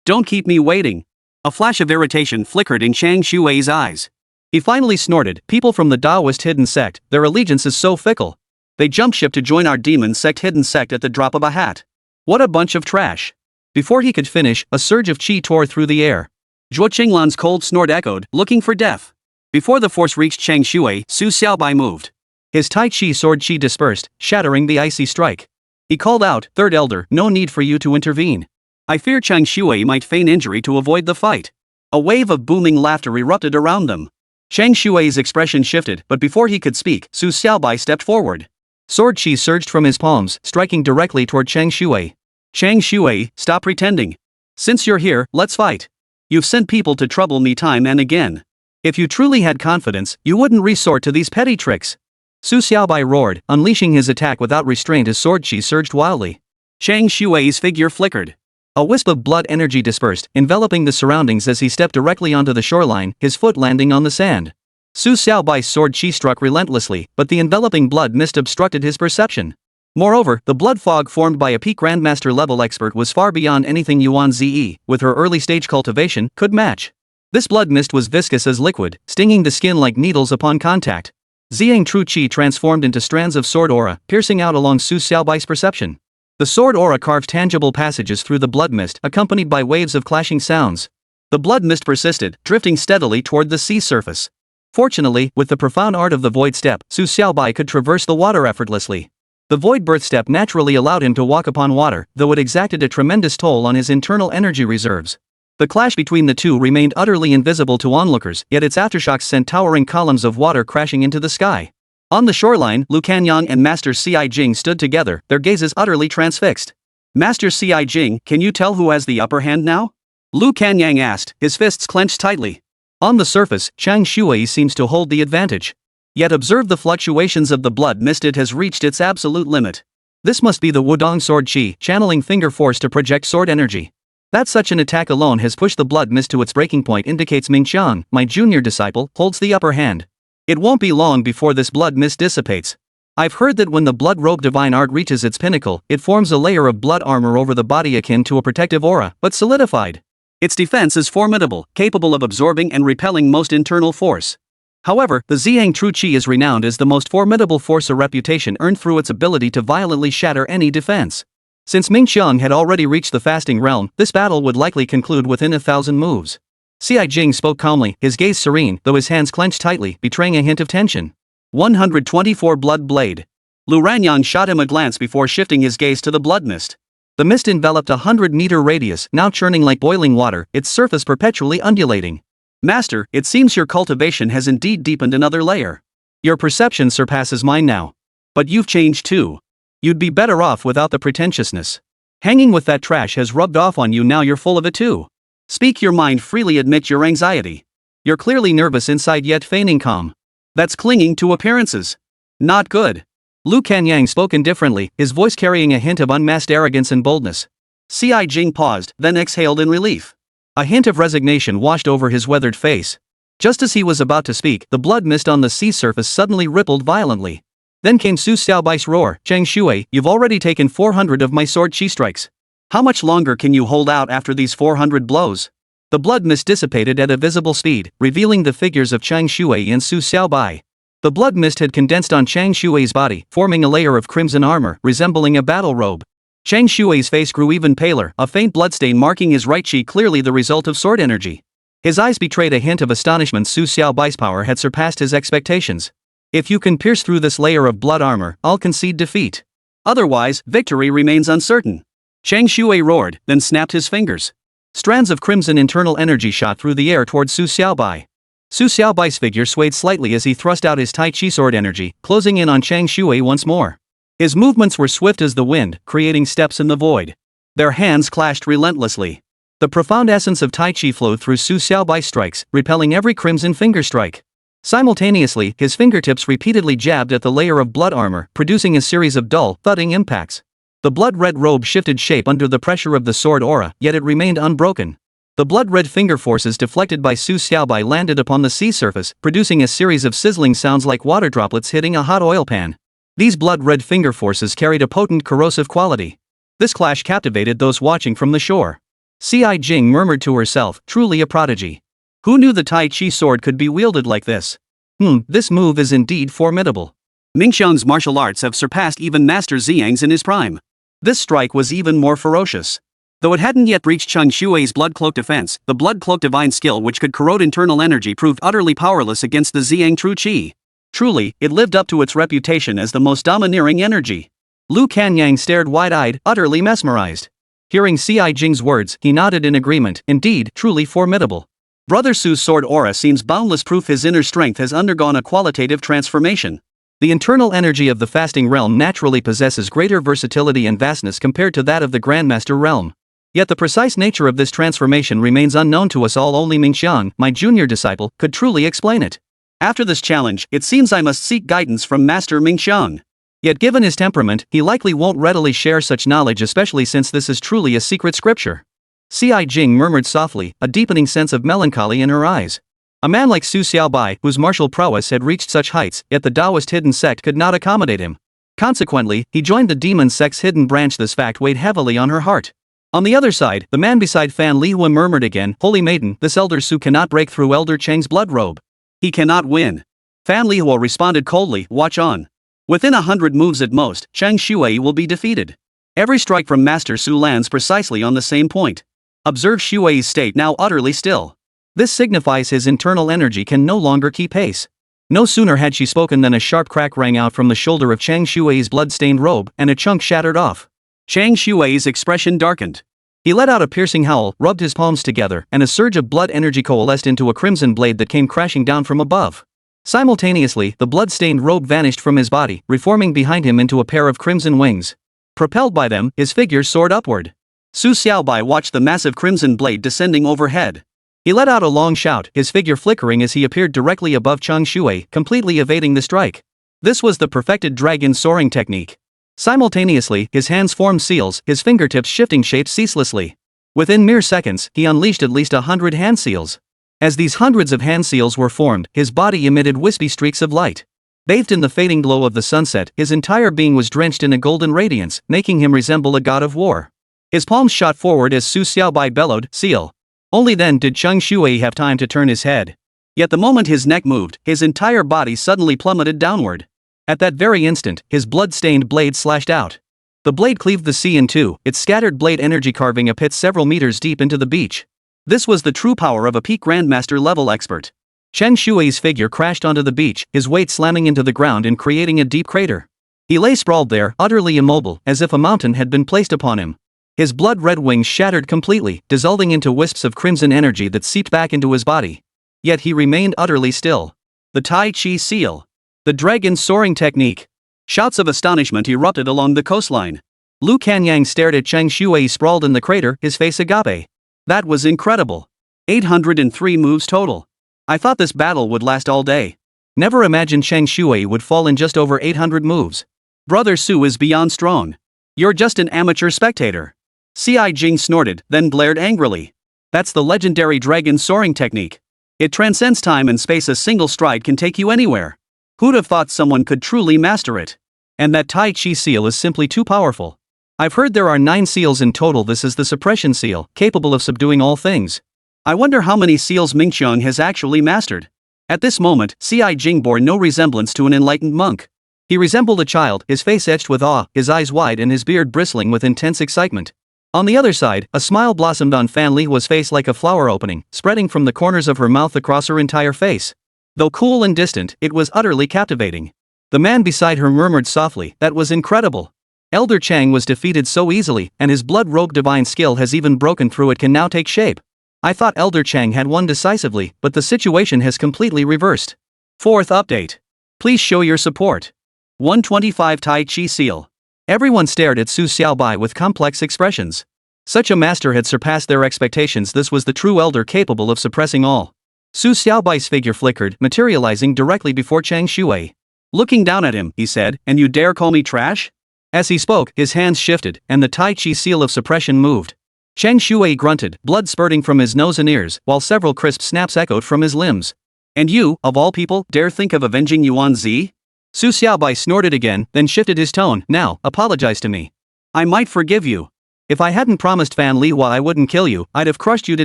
Don't keep me waiting." A flash of irritation flickered in Chang Shui's eyes. He finally snorted, "People from the Taoist hidden sect, their allegiance is so fickle. They jumped ship to join our demon sect hidden sect at the drop of a hat. What a bunch of trash." Before he could finish, a surge of qi tore through the air. Zhuo Qinglan's cold snort echoed, looking for death. Before the force reached Chang Shui, Su Xiaobai moved. His Tai Chi sword qi dispersed, shattering the icy strike. He called out, "Third Elder, no need for you to intervene. I fear Chang Shui might feign injury to avoid the fight." A wave of booming laughter erupted around them. Chang Shui's expression shifted, but before he could speak, Su Xiaobai stepped forward. Sword qi surged from his palms, striking directly toward Chang Shui. "Chang Shui, stop pretending. Since you're here, let's fight. You've sent people to trouble me time and again. If you truly had confidence, you wouldn't resort to these petty tricks." Su Xiaobai roared, unleashing his attack without restraint as sword qi surged wildly. Chang Shui's figure flickered. A wisp of blood energy dispersed, enveloping the surroundings as he stepped directly onto the shoreline, his foot landing on the sand. Su Xiaobai's sword qi struck relentlessly, but the enveloping blood mist obstructed his perception. Moreover, the blood fog formed by a peak grandmaster level expert was far beyond anything Yuan Zi, with her early stage cultivation, could match. This blood mist was viscous as liquid, stinging the skin like needles upon contact. Ziyang True Qi transformed into strands of sword aura, piercing out along Su Xiaobai's perception. The sword aura carved tangible passages through the blood mist, accompanied by waves of clashing sounds. The blood mist persisted, drifting steadily toward the sea surface. Fortunately, with the profound art of the void step, Su Xiaobai could traverse the water effortlessly. The void birth step naturally allowed him to walk upon water, though it exacted a tremendous toll on his internal energy reserves. The clash between the two remained utterly invisible to onlookers, yet its aftershocks sent towering columns of water crashing into the sky. On the shoreline, Lu Kanyang and Master Ci Jing stood together, their gazes utterly transfixed. "Master Ci Jing, can you tell who has the upper hand now?" Lu Kanyang asked, his fists clenched tightly. On the surface, Chang Shui seems to hold the advantage. Yet observe the fluctuations of the blood mist, it has reached its absolute limit. This must be the Wudong sword qi, channeling finger force to project sword energy. That such an attack alone has pushed the blood mist to its breaking point indicates Mingqiang, my junior disciple, holds the upper hand. It won't be long before this blood mist dissipates. I've heard that when the blood robe divine art reaches its pinnacle, it forms a layer of blood armor over the body akin to a protective aura, but solidified. Its defense is formidable, capable of absorbing and repelling most internal force. However, the Ziyang True Qi is renowned as the most formidable force, a reputation earned through its ability to violently shatter any defense. Since Mingqiang had already reached the fasting realm, this battle would likely conclude within 1,000 moves. Ci Jing spoke calmly, his gaze serene, though his hands clenched tightly, betraying a hint of tension. 124 Blood Blade. Lu Ranyang shot him a glance before shifting his gaze to the blood mist. The mist enveloped a 100-meter radius, now churning like boiling water, its surface perpetually undulating. "Master, it seems your cultivation has indeed deepened another layer. Your perception surpasses mine now. But you've changed too. You'd be better off without the pretentiousness. Hanging with that trash has rubbed off on you, now you're full of it too. Speak your mind freely, admit your anxiety. You're clearly nervous inside yet feigning calm. That's clinging to appearances. Not good." Lu Kanyang spoke indifferently, his voice carrying a hint of unmasked arrogance and boldness. Ci Jing paused, then exhaled in relief. A hint of resignation washed over his weathered face. Just as he was about to speak, the blood mist on the sea surface suddenly rippled violently. Then came Su Xiaobai's roar, "Chang Shui, you've already taken 400 of my sword qi strikes. How much longer can you hold out after these 400 blows?" The blood mist dissipated at a visible speed, revealing the figures of Chang Shui and Su Xiaobai. The blood mist had condensed on Chang Shui's body, forming a layer of crimson armor, resembling a battle robe. Chang Shui's face grew even paler, a faint bloodstain marking his right cheek, clearly the result of sword energy. His eyes betrayed a hint of astonishment. Su Xiaobai's power had surpassed his expectations. If you can pierce through this layer of blood armor, I'll concede defeat. Otherwise, victory remains uncertain. Chang Shui roared, then snapped his fingers. Strands of crimson internal energy shot through the air towards Su Xiaobai. Su Xiaobai's figure swayed slightly as he thrust out his Tai Chi sword energy, closing in on Chang Shui once more. His movements were swift as the wind, creating steps in the void. Their hands clashed relentlessly. The profound essence of Tai Chi flowed through Su Xiaobai's strikes, repelling every crimson finger strike. Simultaneously, his fingertips repeatedly jabbed at the layer of blood armor, producing a series of dull, thudding impacts. The blood-red robe shifted shape under the pressure of the sword aura, yet it remained unbroken. The blood-red finger forces deflected by Su Xiaobai landed upon the sea surface, producing a series of sizzling sounds like water droplets hitting a hot oil pan. These blood-red finger forces carried a potent corrosive quality. This clash captivated those watching from the shore. Ci Jing murmured to herself, truly a prodigy. Who knew the Tai Chi sword could be wielded like this? This move is indeed formidable. Mingxiang's martial arts have surpassed even Master Ziyang's in his prime. This strike was even more ferocious. Though it hadn't yet breached Chang Shui's blood-cloaked defense, the blood-cloaked divine skill which could corrode internal energy proved utterly powerless against the Ziyang True Qi. Truly, it lived up to its reputation as the most domineering energy. Lu Kanyang stared wide-eyed, utterly mesmerized. Hearing Ci Jing's words, he nodded in agreement. Indeed, truly formidable. Brother Su's sword aura seems boundless, proof his inner strength has undergone a qualitative transformation. The internal energy of the fasting realm naturally possesses greater versatility and vastness compared to that of the Grandmaster realm. Yet the precise nature of this transformation remains unknown to us all. Only Mingxiang, my junior disciple, could truly explain it. After this challenge, it seems I must seek guidance from Master Mingxiang. Yet given his temperament, he likely won't readily share such knowledge, especially since this is truly a secret scripture. Ci Jing murmured softly, a deepening sense of melancholy in her eyes. A man like Su Xiaobai, whose martial prowess had reached such heights, yet the Taoist hidden sect could not accommodate him. Consequently, he joined the demon sect's hidden branch. This fact weighed heavily on her heart. On the other side, the man beside Fan Lihua murmured again, Holy Maiden, this Elder Su cannot break through Elder Cheng's blood robe. He cannot win. Fan Lihua responded coldly, watch on. Within 100 moves at most, Chang Shui will be defeated. Every strike from Master Su lands precisely on the same point. Observe Shui's state now utterly still. This signifies his internal energy can no longer keep pace. No sooner had she spoken than a sharp crack rang out from the shoulder of Chang Shui's blood-stained robe, and a chunk shattered off. Chang Shui's expression darkened. He let out a piercing howl, rubbed his palms together, and a surge of blood energy coalesced into a crimson blade that came crashing down from above. Simultaneously, the blood-stained robe vanished from his body, reforming behind him into a pair of crimson wings. Propelled by them, his figure soared upward. Su Xiaobai watched the massive crimson blade descending overhead. He let out a long shout, his figure flickering as he appeared directly above Chang Shui, completely evading the strike. This was the perfected dragon soaring technique. Simultaneously, his hands formed seals, his fingertips shifting shapes ceaselessly. Within mere seconds, he unleashed at least 100 hand seals. As these hundreds of hand seals were formed, his body emitted wispy streaks of light. Bathed in the fading glow of the sunset, his entire being was drenched in a golden radiance, making him resemble a god of war. His palms shot forward as Su Xiaobai bellowed, seal. Only then did Chang Shui have time to turn his head. Yet the moment his neck moved, his entire body suddenly plummeted downward. At that very instant, his blood-stained blade slashed out. The blade cleaved the sea in two, its scattered blade energy carving a pit several meters deep into the beach. This was the true power of a peak Grandmaster level expert. Chang Shui's figure crashed onto the beach, his weight slamming into the ground and creating a deep crater. He lay sprawled there, utterly immobile, as if a mountain had been placed upon him. His blood-red wings shattered completely, dissolving into wisps of crimson energy that seeped back into his body. Yet he remained utterly still. The Tai Chi seal. The dragon soaring technique. Shouts of astonishment erupted along the coastline. Lu Kanyang stared at Chang Shui sprawled in the crater, his face agape. That was incredible. 803 moves total. I thought this battle would last all day. Never imagined Chang Shui would fall in just over 800 moves. Brother Su is beyond strong. You're just an amateur spectator. Ci Jing snorted, then glared angrily. That's the legendary dragon soaring technique. It transcends time and space. A single stride can take you anywhere. Who'd have thought someone could truly master it? And that Tai Chi seal is simply too powerful. I've heard there are 9 seals in total. This is the suppression seal, capable of subduing all things. I wonder how many seals Mingqiang has actually mastered. At this moment, Ci Jing bore no resemblance to an enlightened monk. He resembled a child, his face etched with awe, his eyes wide and his beard bristling with intense excitement. On the other side, a smile blossomed on Fan Lihua's face like a flower opening, spreading from the corners of her mouth across her entire face. Though cool and distant, it was utterly captivating. The man beside her murmured softly, "That was incredible. Elder Chang was defeated so easily, and his blood-rogue divine skill has even broken through. It can now take shape. I thought Elder Chang had won decisively, but the situation has completely reversed." Fourth update. Please show your support. 125 Tai Chi Seal. Everyone stared at Su Xiaobai with complex expressions. Such a master had surpassed their expectations. This was the true elder capable of suppressing all. Su Xiaobai's figure flickered, materializing directly before Chang Shui. Looking down at him, he said, "And you dare call me trash?" As he spoke, his hands shifted, and the Tai Chi seal of suppression moved. Chang Shui grunted, blood spurting from his nose and ears, while several crisp snaps echoed from his limbs. "And you, of all people, dare think of avenging Yuan Zi?" Su Xiaobai snorted again, then shifted his tone. "Now, apologize to me. I might forgive you. If I hadn't promised Fan Lihua I wouldn't kill you, I'd have crushed you to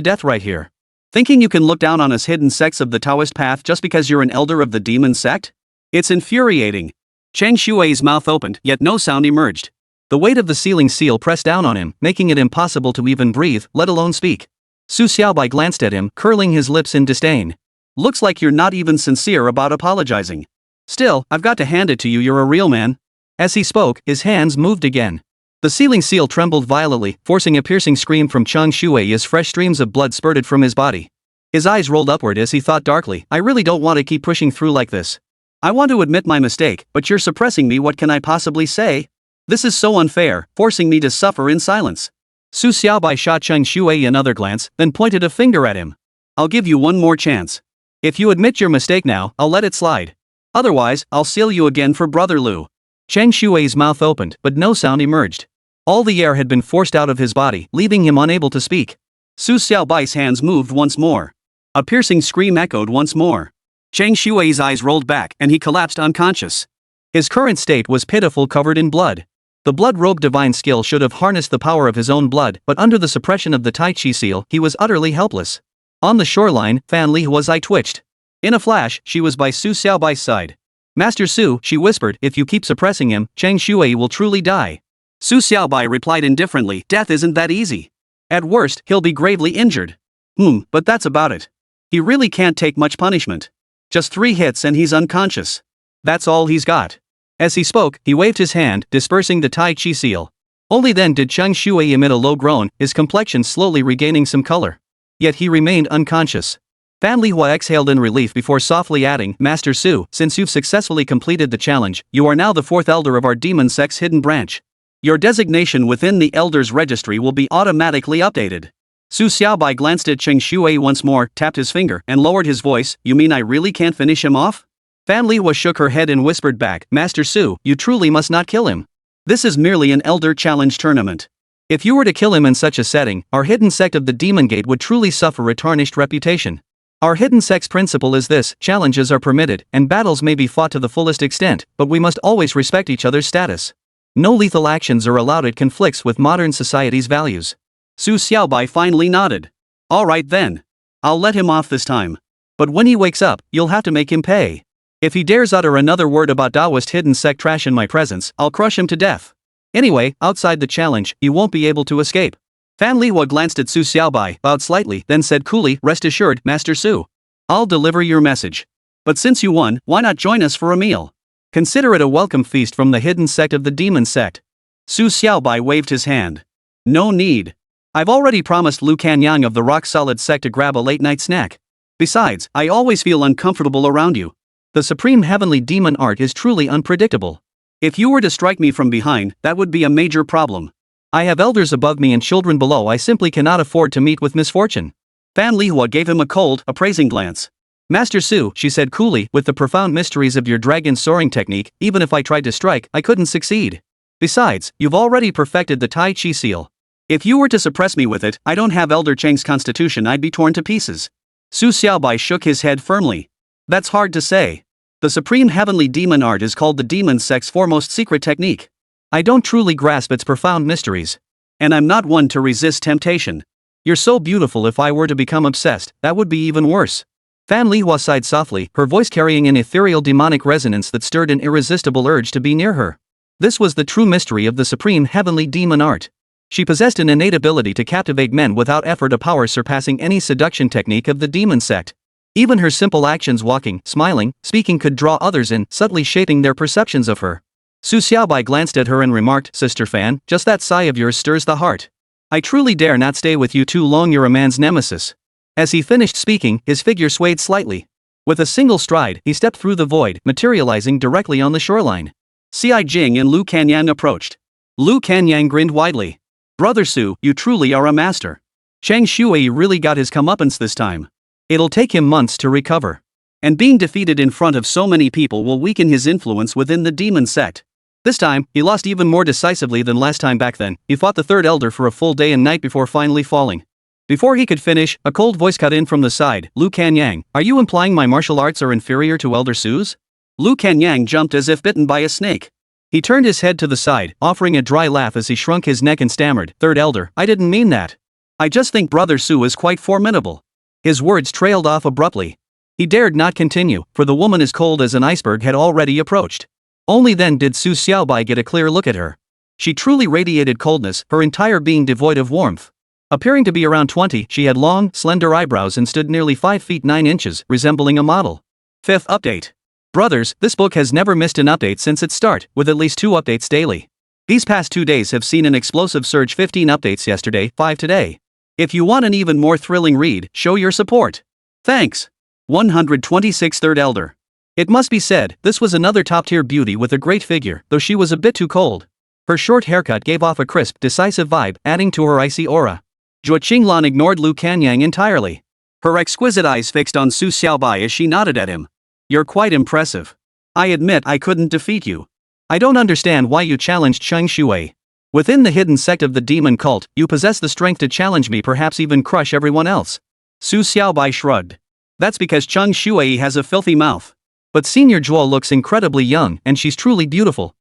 death right here. Thinking you can look down on us hidden sects of the Taoist path just because you're an elder of the demon sect? It's infuriating." Chang Shui's mouth opened, yet no sound emerged. The weight of the sealing seal pressed down on him, making it impossible to even breathe, let alone speak. Su Xiaobai glanced at him, curling his lips in disdain. "Looks like you're not even sincere about apologizing. Still, I've got to hand it to you, you're a real man." As he spoke, his hands moved again. The sealing seal trembled violently, forcing a piercing scream from Chang Shui as fresh streams of blood spurted from his body. His eyes rolled upward as he thought darkly, "I really don't want to keep pushing through like this. I want to admit my mistake, but you're suppressing me. What can I possibly say? This is so unfair, forcing me to suffer in silence." Su Xiaobai shot Chang Shui another glance, then pointed a finger at him. "I'll give you one more chance. If you admit your mistake now, I'll let it slide. Otherwise, I'll seal you again for Brother Lu." Chang Shui's mouth opened, but no sound emerged. All the air had been forced out of his body, leaving him unable to speak. Su Xiaobai's hands moved once more. A piercing scream echoed once more. Chang Shui's eyes rolled back, and he collapsed unconscious. His current state was pitiful, covered in blood. The blood-rogue divine skill should have harnessed the power of his own blood, but under the suppression of the Tai Chi seal, he was utterly helpless. On the shoreline, Fan Lihua's eye twitched. In a flash, she was by Su Xiaobai's side. "Master Su," she whispered, "if you keep suppressing him, Chang Shui will truly die." Su Xiaobai replied indifferently, "Death isn't that easy. At worst, he'll be gravely injured. But that's about it. He really can't take much punishment. Just 3 hits and he's unconscious. That's all he's got." As he spoke, he waved his hand, dispersing the Tai Chi seal. Only then did Chang Shui emit a low groan, his complexion slowly regaining some color. Yet he remained unconscious. Fan Lihua exhaled in relief before softly adding, "Master Su, since you've successfully completed the challenge, you are now the 4th elder of our demon sect's hidden branch. Your designation within the elders registry will be automatically updated." Su Xiaobai glanced at Cheng Shui once more, tapped his finger, and lowered his voice, "You mean I really can't finish him off?" Fan Lihua shook her head and whispered back, "Master Su, you truly must not kill him. This is merely an elder challenge tournament. If you were to kill him in such a setting, our hidden sect of the Demon Gate would truly suffer a tarnished reputation. Our hidden sect's principle is this: challenges are permitted, and battles may be fought to the fullest extent, but we must always respect each other's status. No lethal actions are allowed. It conflicts with modern society's values." Su Xiaobai finally nodded. "All right then. I'll let him off this time. But when he wakes up, you'll have to make him pay. If he dares utter another word about Taoist hidden sect trash in my presence, I'll crush him to death. Anyway, outside the challenge, you won't be able to escape." Fan Lihua glanced at Su Xiaobai, bowed slightly, then said coolly, "Rest assured, Master Su. I'll deliver your message. But since you won, why not join us for a meal? Consider it a welcome feast from the hidden sect of the demon sect." Su Xiaobai waved his hand. "No need. I've already promised Lu Kanyang of the rock-solid sect to grab a late-night snack. Besides, I always feel uncomfortable around you. The supreme heavenly demon art is truly unpredictable. If you were to strike me from behind, that would be a major problem. I have elders above me and children below. I simply cannot afford to meet with misfortune." Fan Lihua gave him a cold, appraising glance. "Master Su," she said coolly, "with the profound mysteries of your dragon soaring technique, even if I tried to strike, I couldn't succeed. Besides, you've already perfected the Tai Chi seal. If you were to suppress me with it, I don't have Elder Cheng's constitution. I'd be torn to pieces." Su Xiaobai shook his head firmly. "That's hard to say. The supreme heavenly demon art is called the demon sect's foremost secret technique. I don't truly grasp its profound mysteries. And I'm not one to resist temptation. You're so beautiful. If I were to become obsessed, that would be even worse. Fan Lihua sighed softly, her voice carrying an ethereal demonic resonance that stirred an irresistible urge to be near her. This was the true mystery of the supreme heavenly demon art. She possessed an innate ability to captivate men without effort, a power surpassing any seduction technique of the Demon Sect. Even her simple actions, walking, smiling, speaking, could draw others in, subtly shaping their perceptions of her. Su Xiaobai glanced at her and remarked, "Sister Fan, just that sigh of yours stirs the heart. I truly dare not stay with you too long, you're a man's nemesis." As he finished speaking, his figure swayed slightly. With a single stride, he stepped through the void, materializing directly on the shoreline. Xi Jing and Lu Kanyang approached. Lu Kanyang grinned widely. "Brother Su, you truly are a master. Chang Shui really got his comeuppance this time. It'll take him months to recover. And being defeated in front of so many people will weaken his influence within the Demon Sect. This time, he lost even more decisively than last time. Back then, he fought the third elder for a full day and night before finally falling." Before he could finish, a cold voice cut in from the side. "Lu Kanyang, are you implying my martial arts are inferior to Elder Su's?" Lu Kanyang jumped as if bitten by a snake. He turned his head to the side, offering a dry laugh as he shrunk his neck and stammered, "Third elder, I didn't mean that. I just think Brother Su is quite formidable." His words trailed off abruptly. He dared not continue, for the woman as cold as an iceberg had already approached. Only then did Su Xiaobai get a clear look at her. She truly radiated coldness, her entire being devoid of warmth. Appearing to be around 20, she had long, slender eyebrows and stood nearly 5 feet 9 inches, resembling a model. 5th update. Brothers, this book has never missed an update since its start, with at least 2 updates daily. These past 2 days have seen an explosive surge, 15 updates yesterday, 5 today. If you want an even more thrilling read, show your support. Thanks. 126 Third Elder. It must be said, this was another top-tier beauty with a great figure, though she was a bit too cold. Her short haircut gave off a crisp, decisive vibe, adding to her icy aura. Zhuo Qinglan ignored Lu Kanyang entirely. Her exquisite eyes fixed on Su Xiaobai as she nodded at him. "You're quite impressive. I admit I couldn't defeat you. I don't understand why you challenged Chang Shui. Within the hidden sect of the demon cult, you possess the strength to challenge me, perhaps even crush everyone else." Su Xiaobai shrugged. "That's because Chang Shui has a filthy mouth. But Senior Zhuo looks incredibly young, and she's truly beautiful.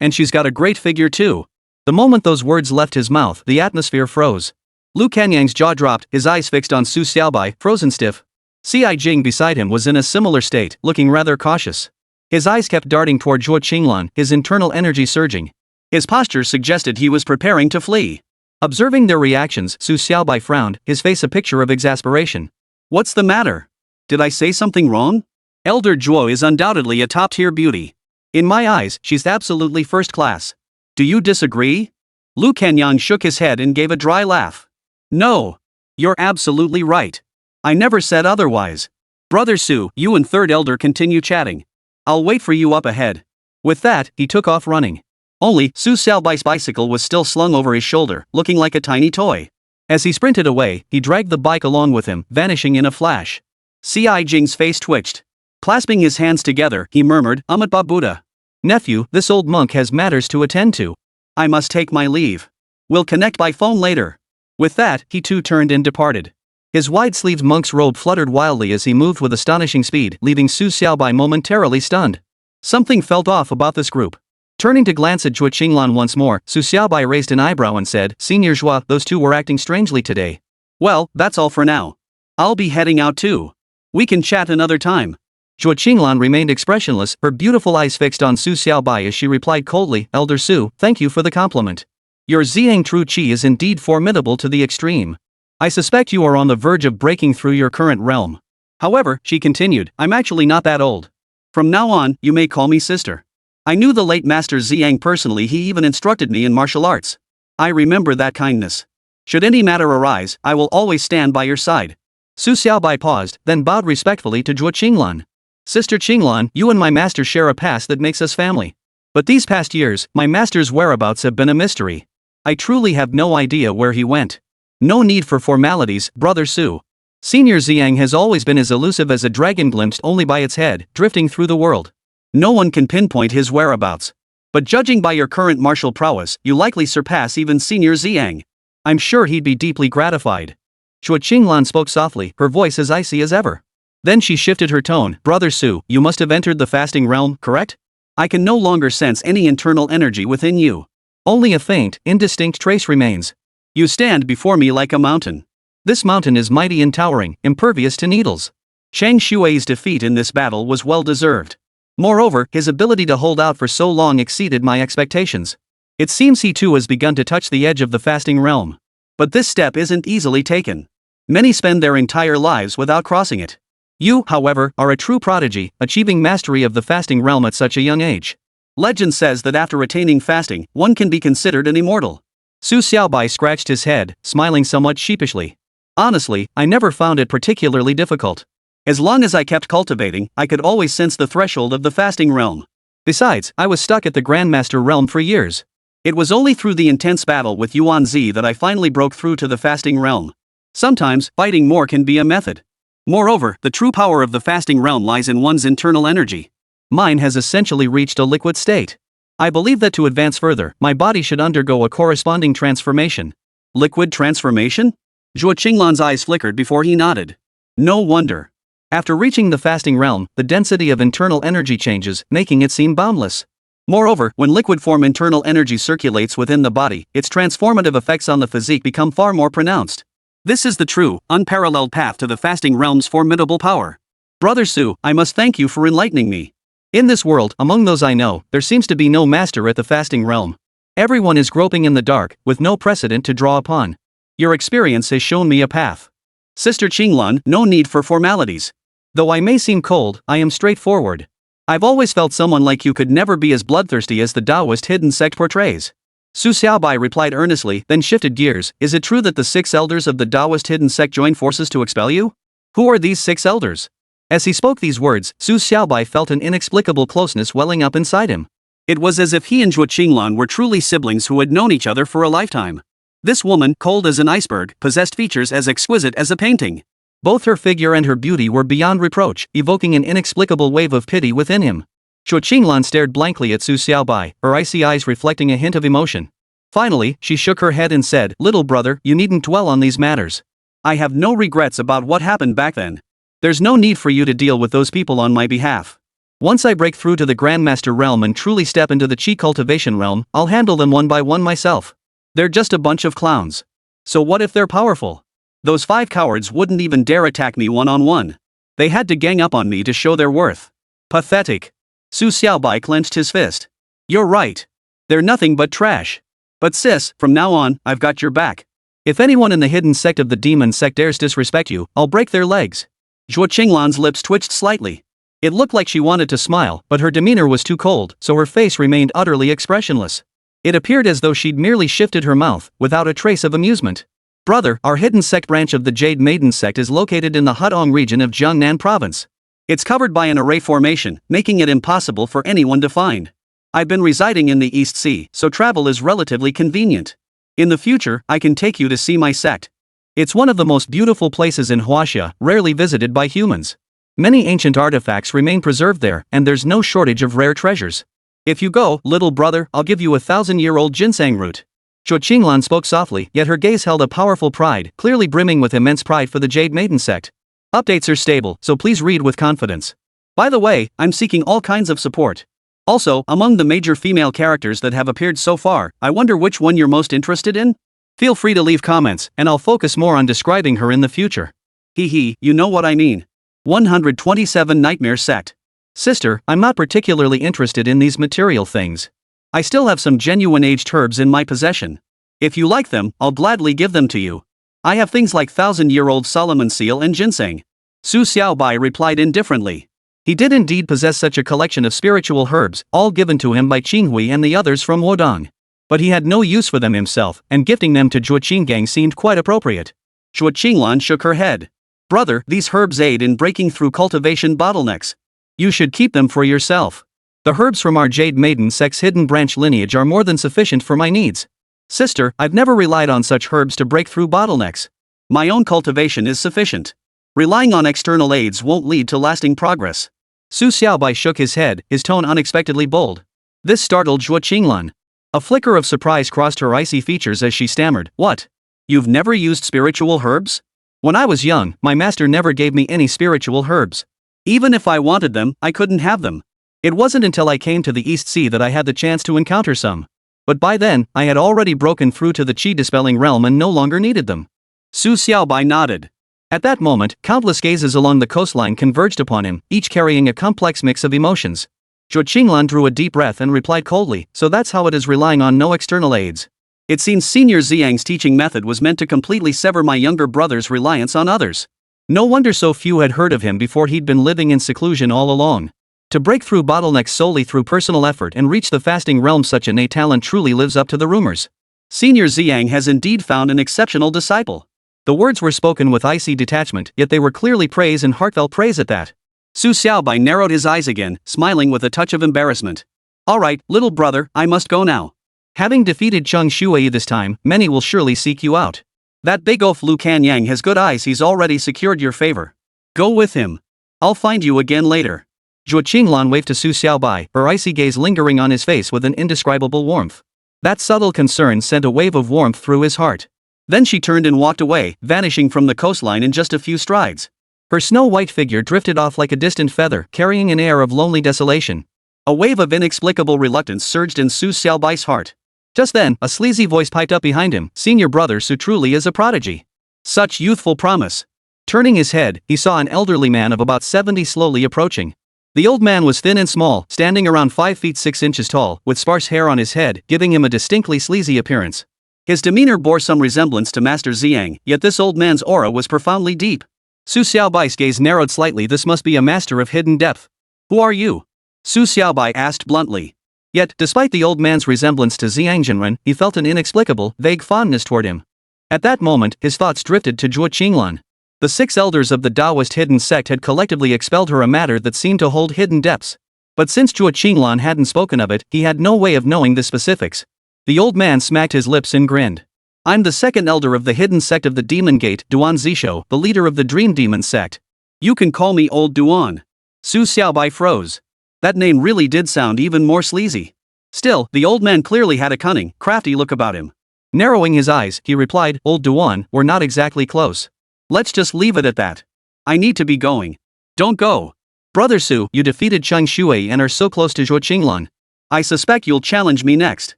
And she's got a great figure too." The moment those words left his mouth, the atmosphere froze. Lu Kanyang's jaw dropped, his eyes fixed on Su Xiaobai, frozen stiff. Xi Jing beside him was in a similar state, looking rather cautious. His eyes kept darting toward Zhuo Qinglan, his internal energy surging. His posture suggested he was preparing to flee. Observing their reactions, Su Xiaobai frowned, his face a picture of exasperation. "What's the matter? Did I say something wrong? Elder Zhuo is undoubtedly a top-tier beauty. In my eyes, she's absolutely first class. Do you disagree?" Lu Kanyang shook his head and gave a dry laugh. "No. You're absolutely right. I never said otherwise. Brother Su, you and Third Elder continue chatting. I'll wait for you up ahead." With that, he took off running. Only, Su Xiaobai's bicycle was still slung over his shoulder, looking like a tiny toy. As he sprinted away, he dragged the bike along with him, vanishing in a flash. Xi Jing's face twitched. Clasping his hands together, he murmured, "Amitba Buddha. Nephew, this old monk has matters to attend to. I must take my leave. We'll connect by phone later." With that, he too turned and departed. His wide-sleeved monk's robe fluttered wildly as he moved with astonishing speed, leaving Su Xiaobai momentarily stunned. Something felt off about this group. Turning to glance at Zhuo Qinglan once more, Su Xiaobai raised an eyebrow and said, "Senior Zhuo, those two were acting strangely today." "Well, that's all for now. I'll be heading out too. We can chat another time." Zhuo Qinglan remained expressionless, her beautiful eyes fixed on Su Xiaobai as she replied coldly, "Elder Su, thank you for the compliment. Your Ziyang True Qi is indeed formidable to the extreme. I suspect you are on the verge of breaking through your current realm. However," she continued, "I'm actually not that old. From now on, you may call me sister. I knew the late Master Ziyang personally, he even instructed me in martial arts. I remember that kindness. Should any matter arise, I will always stand by your side." Su Xiaobai paused, then bowed respectfully to Zhuo Qinglan. "Sister Qinglan, you and my master share a past that makes us family. But these past years, my master's whereabouts have been a mystery. I truly have no idea where he went. No need for formalities, Brother Su. Senior Ziyang has always been as elusive as a dragon glimpsed only by its head, drifting through the world. No one can pinpoint his whereabouts. But judging by your current martial prowess, you likely surpass even Senior Ziyang. I'm sure he'd be deeply gratified." Zhuo Qinglan spoke softly, her voice as icy as ever. Then she shifted her tone, "Brother Su, you must have entered the fasting realm, correct? I can no longer sense any internal energy within you. Only a faint, indistinct trace remains. You stand before me like a mountain. This mountain is mighty and towering, impervious to needles. Chang Xue's defeat in this battle was well deserved. Moreover, his ability to hold out for so long exceeded my expectations. It seems he too has begun to touch the edge of the fasting realm. But this step isn't easily taken. Many spend their entire lives without crossing it. You, however, are a true prodigy, achieving mastery of the fasting realm at such a young age. Legend says that after attaining fasting, one can be considered an immortal. Su Xiaobai scratched his head, smiling somewhat sheepishly. Honestly, I never found it particularly difficult. As long as I kept cultivating, I could always sense the threshold of the fasting realm. Besides, I was stuck at the Grandmaster realm for years. It was only through the intense battle with Yuan-zi that I finally broke through to the fasting realm. Sometimes, fighting more can be a method. Moreover, the true power of the fasting realm lies in one's internal energy. Mine has essentially reached a liquid state. I believe that to advance further, my body should undergo a corresponding transformation. Liquid transformation? Zhuo Qinglan's eyes flickered before he nodded. No wonder. After reaching the fasting realm, the density of internal energy changes, making it seem boundless. Moreover, when liquid form internal energy circulates within the body, its transformative effects on the physique become far more pronounced. This is the true, unparalleled path to the fasting realm's formidable power. Brother Su, I must thank you for enlightening me. In this world, among those I know, there seems to be no master at the fasting realm. Everyone is groping in the dark, with no precedent to draw upon. Your experience has shown me a path. Sister Qinglan, no need for formalities. Though I may seem cold, I am straightforward. I've always felt someone like you could never be as bloodthirsty as the Taoist hidden sect portrays. Su Xiaobai replied earnestly, then shifted gears. Is it true that the 6 elders of the Taoist hidden sect joined forces to expel you? Who are these 6 elders? As he spoke these words, Su Xiaobai felt an inexplicable closeness welling up inside him. It was as if he and Zhuo Qinglan were truly siblings who had known each other for a lifetime. This woman, cold as an iceberg, possessed features as exquisite as a painting. Both her figure and her beauty were beyond reproach, evoking an inexplicable wave of pity within him. Zhuo Qinglan stared blankly at Su Xiaobai, her icy eyes reflecting a hint of emotion. Finally, she shook her head and said, "Little brother, you needn't dwell on these matters. I have no regrets about what happened back then. There's no need for you to deal with those people on my behalf. Once I break through to the Grandmaster realm and truly step into the Qi cultivation realm, I'll handle them one by one myself. They're just a bunch of clowns. So what if they're powerful? Those 5 cowards wouldn't even dare attack me one-on-one. They had to gang up on me to show their worth. Pathetic." Su Xiaobai clenched his fist. "You're right. They're nothing but trash. But sis, from now on, I've got your back. If anyone in the hidden sect of the demon sect dares disrespect you, I'll break their legs." Zhuo Qinglan's lips twitched slightly. It looked like she wanted to smile, but her demeanor was too cold, so her face remained utterly expressionless. It appeared as though she'd merely shifted her mouth, without a trace of amusement. "Brother, our hidden sect branch of the Jade Maiden sect is located in the Hudong region of Jiangnan province. It's covered by an array formation, making it impossible for anyone to find. I've been residing in the East Sea, so travel is relatively convenient. In the future, I can take you to see my sect. It's one of the most beautiful places in Huixin, rarely visited by humans. Many ancient artifacts remain preserved there, and there's no shortage of rare treasures. If you go, little brother, I'll give you a 1,000-year-old ginseng root." Zhuo Qinglan spoke softly, yet her gaze held a powerful pride, clearly brimming with immense pride for the Jade Maiden sect. "Updates are stable, so please read with confidence. By the way, I'm seeking all kinds of support. Also, among the major female characters that have appeared so far, I wonder which one you're most interested in? Feel free to leave comments, and I'll focus more on describing her in the future." "Hee, you know what I mean. 127 Nightmare Sect. Sister, I'm not particularly interested in these material things. I still have some genuine aged herbs in my possession. If you like them, I'll gladly give them to you. I have things like 1,000-year-old Solomon seal and ginseng." Su Xiaobai replied indifferently. He did indeed possess such a collection of spiritual herbs, all given to him by Qinghui and the others from Wodong. But he had no use for them himself, and gifting them to Zhuo Qinggang seemed quite appropriate. Zhuo Qinglan shook her head. "Brother, these herbs aid in breaking through cultivation bottlenecks. You should keep them for yourself. The herbs from our Jade Maiden sect's hidden branch lineage are more than sufficient for my needs. Sister, I've never relied on such herbs to break through bottlenecks. My own cultivation is sufficient. Relying on external aids won't lead to lasting progress." Su Xiaobai shook his head, his tone unexpectedly bold. This startled Zhuo Qinglan. A flicker of surprise crossed her icy features as she stammered, "What? You've never used spiritual herbs?" "When I was young, my master never gave me any spiritual herbs. Even if I wanted them, I couldn't have them. It wasn't until I came to the East Sea that I had the chance to encounter some. But by then, I had already broken through to the qi-dispelling realm and no longer needed them. Su Xiaobai nodded. At that moment, countless gazes along the coastline converged upon him, each carrying a complex mix of emotions. Zhuo Qinglan drew a deep breath and replied coldly, so that's how it is, relying on no external aids. It seems Senior Ziyang's teaching method was meant to completely sever my younger brother's reliance on others. No wonder so few had heard of him before. He'd been living in seclusion all along. To break through bottlenecks solely through personal effort and reach the fasting realm, such an innate talent truly lives up to the rumors. Senior Ziyang has indeed found an exceptional disciple. The words were spoken with icy detachment, yet they were clearly praise and heartfelt praise at that. Su Xiaobai narrowed his eyes again, smiling with a touch of embarrassment. All right, little brother, I must go now. Having defeated Cheng Shuai this time, many will surely seek you out. That big oaf Lu Kanyang has good eyes. He's already secured your favor. Go with him. I'll find you again later. Zhuo Qinglan waved to Su Xiaobai, her icy gaze lingering on his face with an indescribable warmth. That subtle concern sent a wave of warmth through his heart. Then she turned and walked away, vanishing from the coastline in just a few strides. Her snow-white figure drifted off like a distant feather, carrying an air of lonely desolation. A wave of inexplicable reluctance surged in Su Xiaobai's heart. Just then, a sleazy voice piped up behind him. Senior brother Su truly is a prodigy. Such youthful promise. Turning his head, he saw an elderly man of about 70 slowly approaching. The old man was thin and small, standing around 5 feet 6 inches tall, with sparse hair on his head, giving him a distinctly sleazy appearance. His demeanor bore some resemblance to Master Ziyang, yet this old man's aura was profoundly deep. Su Xiaobai's gaze narrowed slightly. This must be a master of hidden depth. Who are you? Su Xiaobai asked bluntly. Yet, despite the old man's resemblance to Ziyang Jinren, he felt an inexplicable, vague fondness toward him. At that moment, his thoughts drifted to Zhuo Qinglan. The 6 elders of the Taoist hidden sect had collectively expelled her, a matter that seemed to hold hidden depths. But since Zhuo Qinglan hadn't spoken of it, he had no way of knowing the specifics. The old man smacked his lips and grinned. I'm the 2nd elder of the hidden sect of the Demon Gate, Duan Zisho, the leader of the Dream Demon sect. You can call me Old Duan. Su Xiaobai froze. That name really did sound even more sleazy. Still, the old man clearly had a cunning, crafty look about him. Narrowing his eyes, he replied, Old Duan, we're not exactly close. Let's just leave it at that. I need to be going. Don't go. Brother Su, you defeated Cheng Shuai and are so close to Zhuo Qinglan. I suspect you'll challenge me next.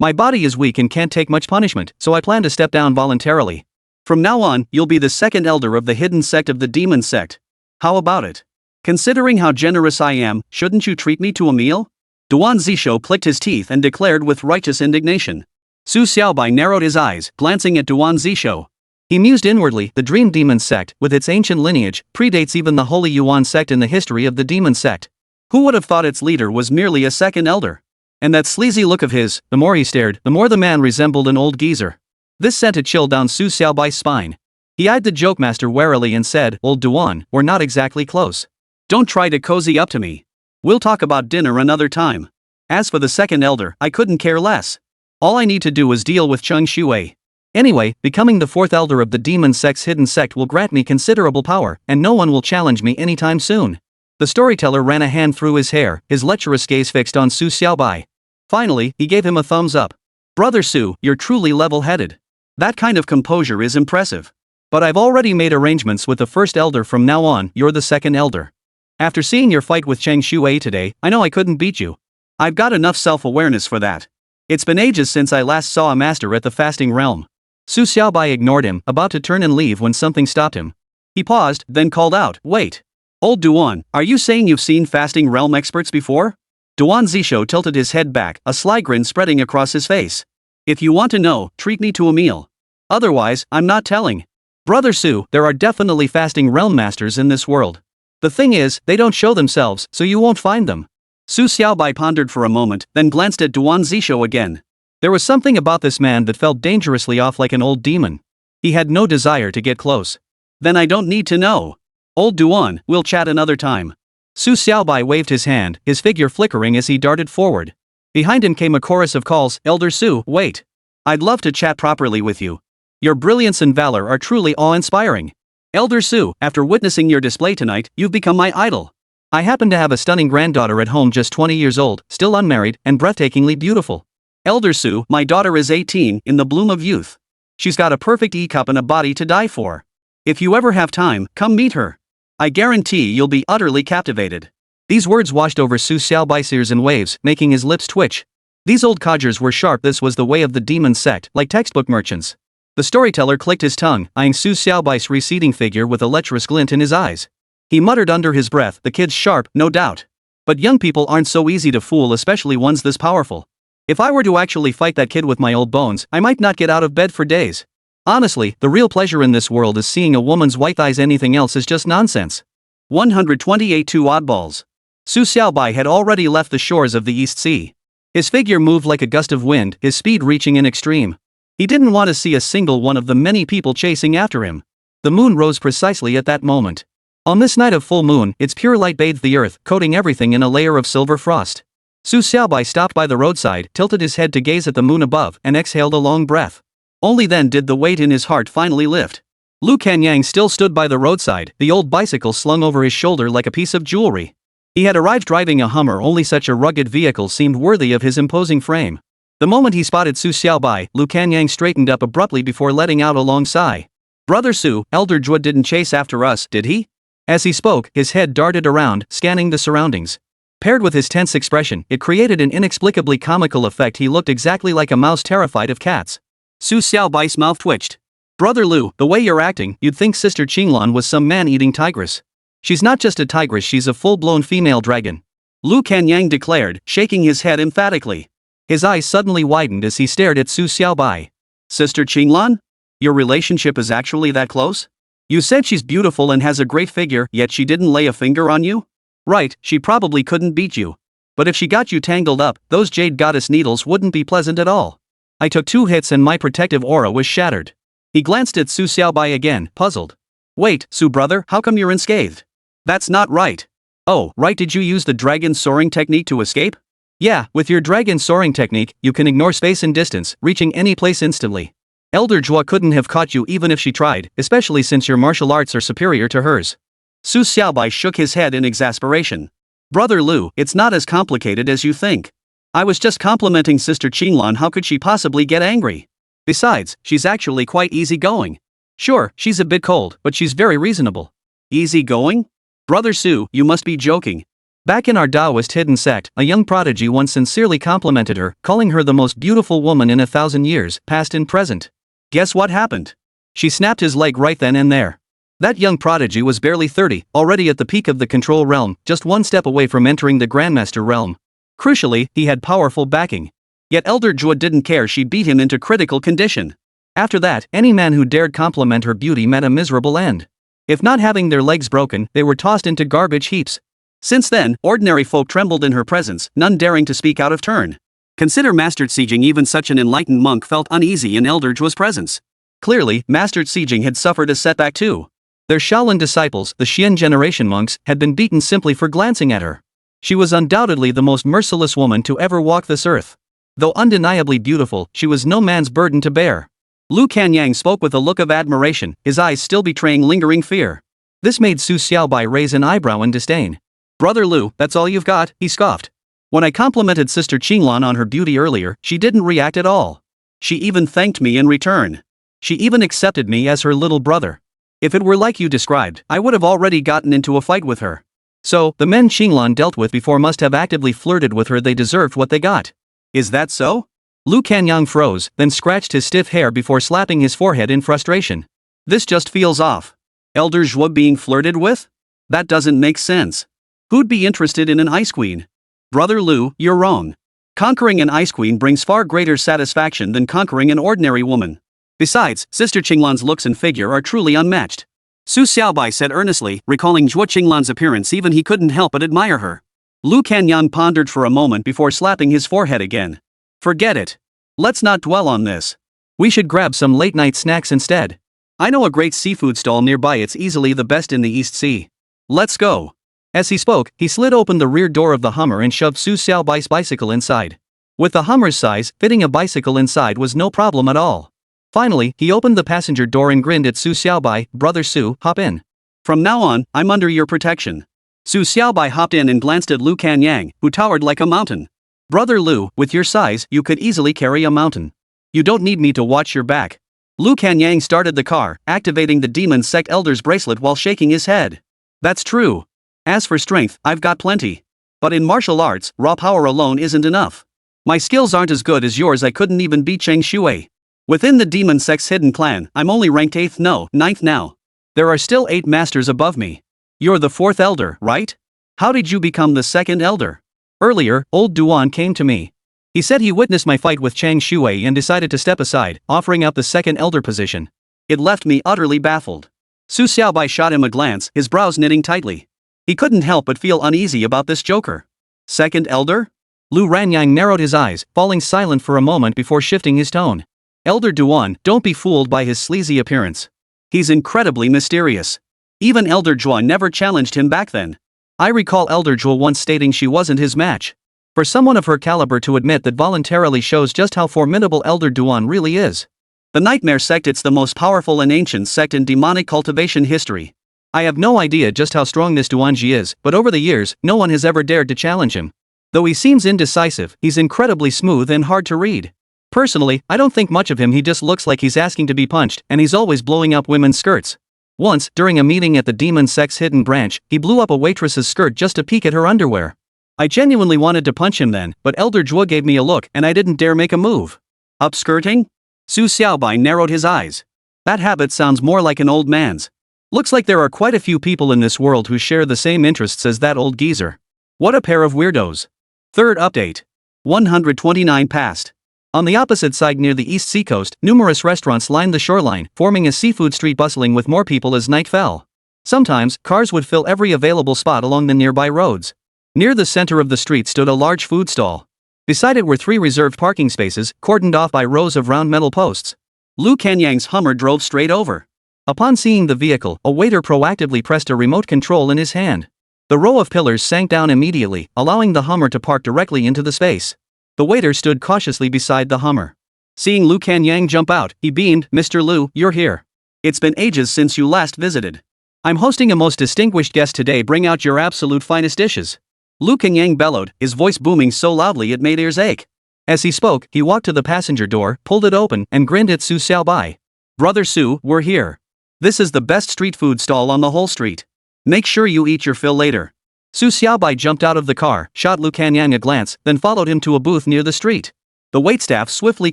My body is weak and can't take much punishment, so I plan to step down voluntarily. From now on, you'll be the 2nd elder of the hidden sect of the Demon Sect. How about it? Considering how generous I am, shouldn't you treat me to a meal? Duan Zisho clicked his teeth and declared with righteous indignation. Su Xiaobai narrowed his eyes, glancing at Duan Zisho. He mused inwardly. The Dream Demon Sect, with its ancient lineage, predates even the Holy Yuan Sect in the history of the Demon Sect. Who would have thought its leader was merely a 2nd elder? And that sleazy look of his, the more he stared, the more the man resembled an old geezer. This sent a chill down Su Xiaobai's spine. He eyed the joke master warily and said, Old Duan, we're not exactly close. Don't try to cozy up to me. We'll talk about dinner another time. As for the 2nd elder, I couldn't care less. All I need to do is deal with Cheng Shuai. Anyway, becoming the 4th elder of the Demon Sect's hidden sect will grant me considerable power, and no one will challenge me anytime soon. The storyteller ran a hand through his hair, his lecherous gaze fixed on Su Xiaobai. Finally, he gave him a thumbs up. Brother Su, you're truly level-headed. That kind of composure is impressive. But I've already made arrangements with the 1st elder. From now on, you're the 2nd elder. After seeing your fight with Cheng Shuai today, I know I couldn't beat you. I've got enough self-awareness for that. It's been ages since I last saw a master at the fasting realm. Su Xiaobai ignored him, about to turn and leave when something stopped him. He paused, then called out, Wait. Old Duan, are you saying you've seen fasting realm experts before? Duan Zisho tilted his head back, a sly grin spreading across his face. If you want to know, treat me to a meal. Otherwise, I'm not telling. Brother Su, there are definitely fasting realm masters in this world. The thing is, they don't show themselves, so you won't find them. Su Xiaobai pondered for a moment, then glanced at Duan Zisho again. There was something about this man that felt dangerously off, like an old demon. He had no desire to get close. Then I don't need to know. Old Duan, we'll chat another time. Su Xiaobai waved his hand, his figure flickering as he darted forward. Behind him came a chorus of calls, Elder Su, wait. I'd love to chat properly with you. Your brilliance and valor are truly awe-inspiring. Elder Su, after witnessing your display tonight, you've become my idol. I happen to have a stunning granddaughter at home, just 20 years old, still unmarried, and breathtakingly beautiful. Elder Su, my daughter is 18, in the bloom of youth. She's got a perfect E-cup and a body to die for. If you ever have time, come meet her. I guarantee you'll be utterly captivated. These words washed over Su Xiaobai's ears in waves, making his lips twitch. These old codgers were sharp. This was the way of the demon sect, like textbook merchants. The storyteller clicked his tongue, eyeing Su Xiaobai's receding figure with a lecherous glint in his eyes. He muttered under his breath, the kid's sharp, no doubt. But young people aren't so easy to fool, especially ones this powerful. If I were to actually fight that kid with my old bones, I might not get out of bed for days. Honestly, the real pleasure in this world is seeing a woman's white thighs. Anything else is just nonsense. 128 Two oddballs. Su Xiaobai had already left the shores of the East Sea. His figure moved like a gust of wind, his speed reaching an extreme. He didn't want to see a single one of the many people chasing after him. The moon rose precisely at that moment. On this night of full moon, its pure light bathed the earth, coating everything in a layer of silver frost. Su Xiaobai stopped by the roadside, tilted his head to gaze at the moon above, and exhaled a long breath. Only then did the weight in his heart finally lift. Yang still stood by the roadside, the old bicycle slung over his shoulder like a piece of jewelry. He had arrived driving a Hummer. Only such a rugged vehicle seemed worthy of his imposing frame. The moment he spotted Su Xiaobai, Yang straightened up abruptly before letting out a long sigh. "Brother Su, Elder Zhuo didn't chase after us, did he?" As he spoke, his head darted around, scanning the surroundings. Paired with his tense expression, it created an inexplicably comical effect. He looked exactly like a mouse terrified of cats. Su Xiaobai's mouth twitched. "Brother Lu, the way you're acting, you'd think Sister Qinglan was some man-eating tigress. She's not just a tigress, she's a full-blown female dragon," Yang declared, shaking his head emphatically. His eyes suddenly widened as he stared at Su Xiaobai. "Sister Qinglan? Your relationship is actually that close? You said she's beautiful and has a great figure, yet she didn't lay a finger on you? Right, she probably couldn't beat you. But if she got you tangled up, those jade goddess needles wouldn't be pleasant at all. I took 2 hits and my protective aura was shattered." He glanced at Su Xiaobai again, puzzled. "Wait, Su brother, how come you're unscathed? That's not right." "Oh, right, did you use the dragon soaring technique to escape?" "Yeah, with your dragon soaring technique, you can ignore space and distance, reaching any place instantly. Elder Zhuo couldn't have caught you even if she tried, especially since your martial arts are superior to hers." Su Xiaobai shook his head in exasperation. "Brother Lu, it's not as complicated as you think. I was just complimenting Sister Qinglan. How could she possibly get angry? Besides, she's actually quite easygoing. Sure, she's a bit cold, but she's very reasonable." "Easygoing? Brother Su, you must be joking." Back in our Taoist hidden sect, a young prodigy once sincerely complimented her, calling her the most beautiful woman in 1,000 years, past and present. Guess what happened? She snapped his leg right then and there. That young prodigy was barely 30, already at the peak of the control realm, just one step away from entering the Grandmaster realm. Crucially, he had powerful backing. Yet Elder Zhuo didn't care. She beat him into critical condition. After that, any man who dared compliment her beauty met a miserable end. If not having their legs broken, they were tossed into garbage heaps. Since then, ordinary folk trembled in her presence, none daring to speak out of turn. Consider Master Ziyang. Even such an enlightened monk felt uneasy in Elder Zhuo's presence. Clearly, Master Ziyang had suffered a setback too. Their Shaolin disciples, the Xian generation monks, had been beaten simply for glancing at her. She was undoubtedly the most merciless woman to ever walk this earth. Though undeniably beautiful, she was no man's burden to bear. Yang spoke with a look of admiration, his eyes still betraying lingering fear. This made Su Xiaobai raise an eyebrow in disdain. "Brother Lu, that's all you've got?" he scoffed. "When I complimented Sister Qinglan on her beauty earlier, she didn't react at all. She even thanked me in return. She even accepted me as her little brother. If it were like you described, I would have already gotten into a fight with her. So, the men Qinglan dealt with before must have actively flirted with her. They deserved what they got. Is that so?" Yang froze, then scratched his stiff hair before slapping his forehead in frustration. "This just feels off. Elder Zhuo being flirted with? That doesn't make sense. Who'd be interested in an ice queen? Brother Lu, you're wrong. Conquering an ice queen brings far greater satisfaction than conquering an ordinary woman. Besides, Sister Qinglan's looks and figure are truly unmatched." Su Xiaobai said earnestly, recalling Zhuo Qinglan's appearance. Even he couldn't help but admire her. Yang pondered for a moment before slapping his forehead again. "Forget it. Let's not dwell on this. We should grab some late-night snacks instead. I know a great seafood stall nearby. It's easily the best in the East Sea. Let's go." As he spoke, he slid open the rear door of the Hummer and shoved Su Xiaobai's bicycle inside. With the Hummer's size, fitting a bicycle inside was no problem at all. Finally, he opened the passenger door and grinned at Su Xiaobai. "Brother Su, hop in. From now on, I'm under your protection." Su Xiaobai hopped in and glanced at Yang, who towered like a mountain. "Brother Lu, with your size, you could easily carry a mountain. You don't need me to watch your back." Yang started the car, activating the Demon Sect Elder's bracelet while shaking his head. "That's true. As for strength, I've got plenty. But in martial arts, raw power alone isn't enough. My skills aren't as good as yours. I couldn't even beat Cheng Shui. Within the Demon Sect's hidden clan, I'm only ranked 8th, no, 9th now. There are still 8 masters above me. You're the 4th elder, right? How did you become the 2nd elder? Earlier, old Duan came to me. He said he witnessed my fight with Cheng Shui and decided to step aside, offering up the 2nd elder position. It left me utterly baffled. Su Xiaobai shot him a glance, his brows knitting tightly. He couldn't help but feel uneasy about this joker. 2nd elder? Lu Ranyang narrowed his eyes, falling silent for a moment before shifting his tone. Elder Duan, don't be fooled by his sleazy appearance. He's incredibly mysterious. Even Elder Zhuo never challenged him back then. I recall Elder Zhuo once stating she wasn't his match. For someone of her caliber to admit that voluntarily shows just how formidable Elder Duan really is. The Nightmare Sect, it's the most powerful and ancient sect in demonic cultivation history. I have no idea just how strong this Duanji is, but over the years, no one has ever dared to challenge him. Though he seems indecisive, he's incredibly smooth and hard to read. Personally, I don't think much of him. He just looks like he's asking to be punched, and he's always blowing up women's skirts. Once, during a meeting at the Demon Sect's hidden branch, he blew up a waitress's skirt just to peek at her underwear. I genuinely wanted to punch him then, but Elder Zhuo gave me a look and I didn't dare make a move. Upskirting? Su Xiaobai narrowed his eyes. That habit sounds more like an old man's. Looks like there are quite a few people in this world who share the same interests as that old geezer. What a pair of weirdos. Third update. 129 past. On the opposite side near the East Seacoast, numerous restaurants lined the shoreline, forming a seafood street bustling with more people as night fell. Sometimes, cars would fill every available spot along the nearby roads. Near the center of the street stood a large food stall. Beside it were 3 reserved parking spaces, cordoned off by rows of round metal posts. Lu Kanyang's Hummer drove straight over. Upon seeing the vehicle, a waiter proactively pressed a remote control in his hand. The row of pillars sank down immediately, allowing the Hummer to park directly into the space. The waiter stood cautiously beside the Hummer. Seeing Lu Kanyang jump out, he beamed, "Mr. Lu, you're here. It's been ages since you last visited. I'm hosting a most distinguished guest today. Bring out your absolute finest dishes." Lu Kanyang bellowed, his voice booming so loudly it made ears ache. As he spoke, he walked to the passenger door, pulled it open, and grinned at Su Xiaobai. "Brother Su, we're here. This is the best street food stall on the whole street. Make sure you eat your fill later." Su Xiaobai jumped out of the car, shot Lu Kanyang a glance, then followed him to a booth near the street. The waitstaff swiftly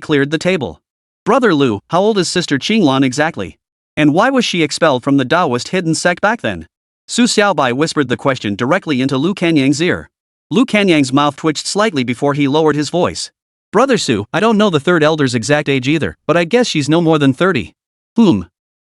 cleared the table. "Brother Lu, how old is Sister Qinglan exactly? And why was she expelled from the Taoist hidden sect back then?" Su Xiaobai whispered the question directly into Lu Kanyang's ear. Lu Kanyang's mouth twitched slightly before he lowered his voice. "Brother Su, I don't know the 3rd elder's exact age either, but I guess she's no more than 30.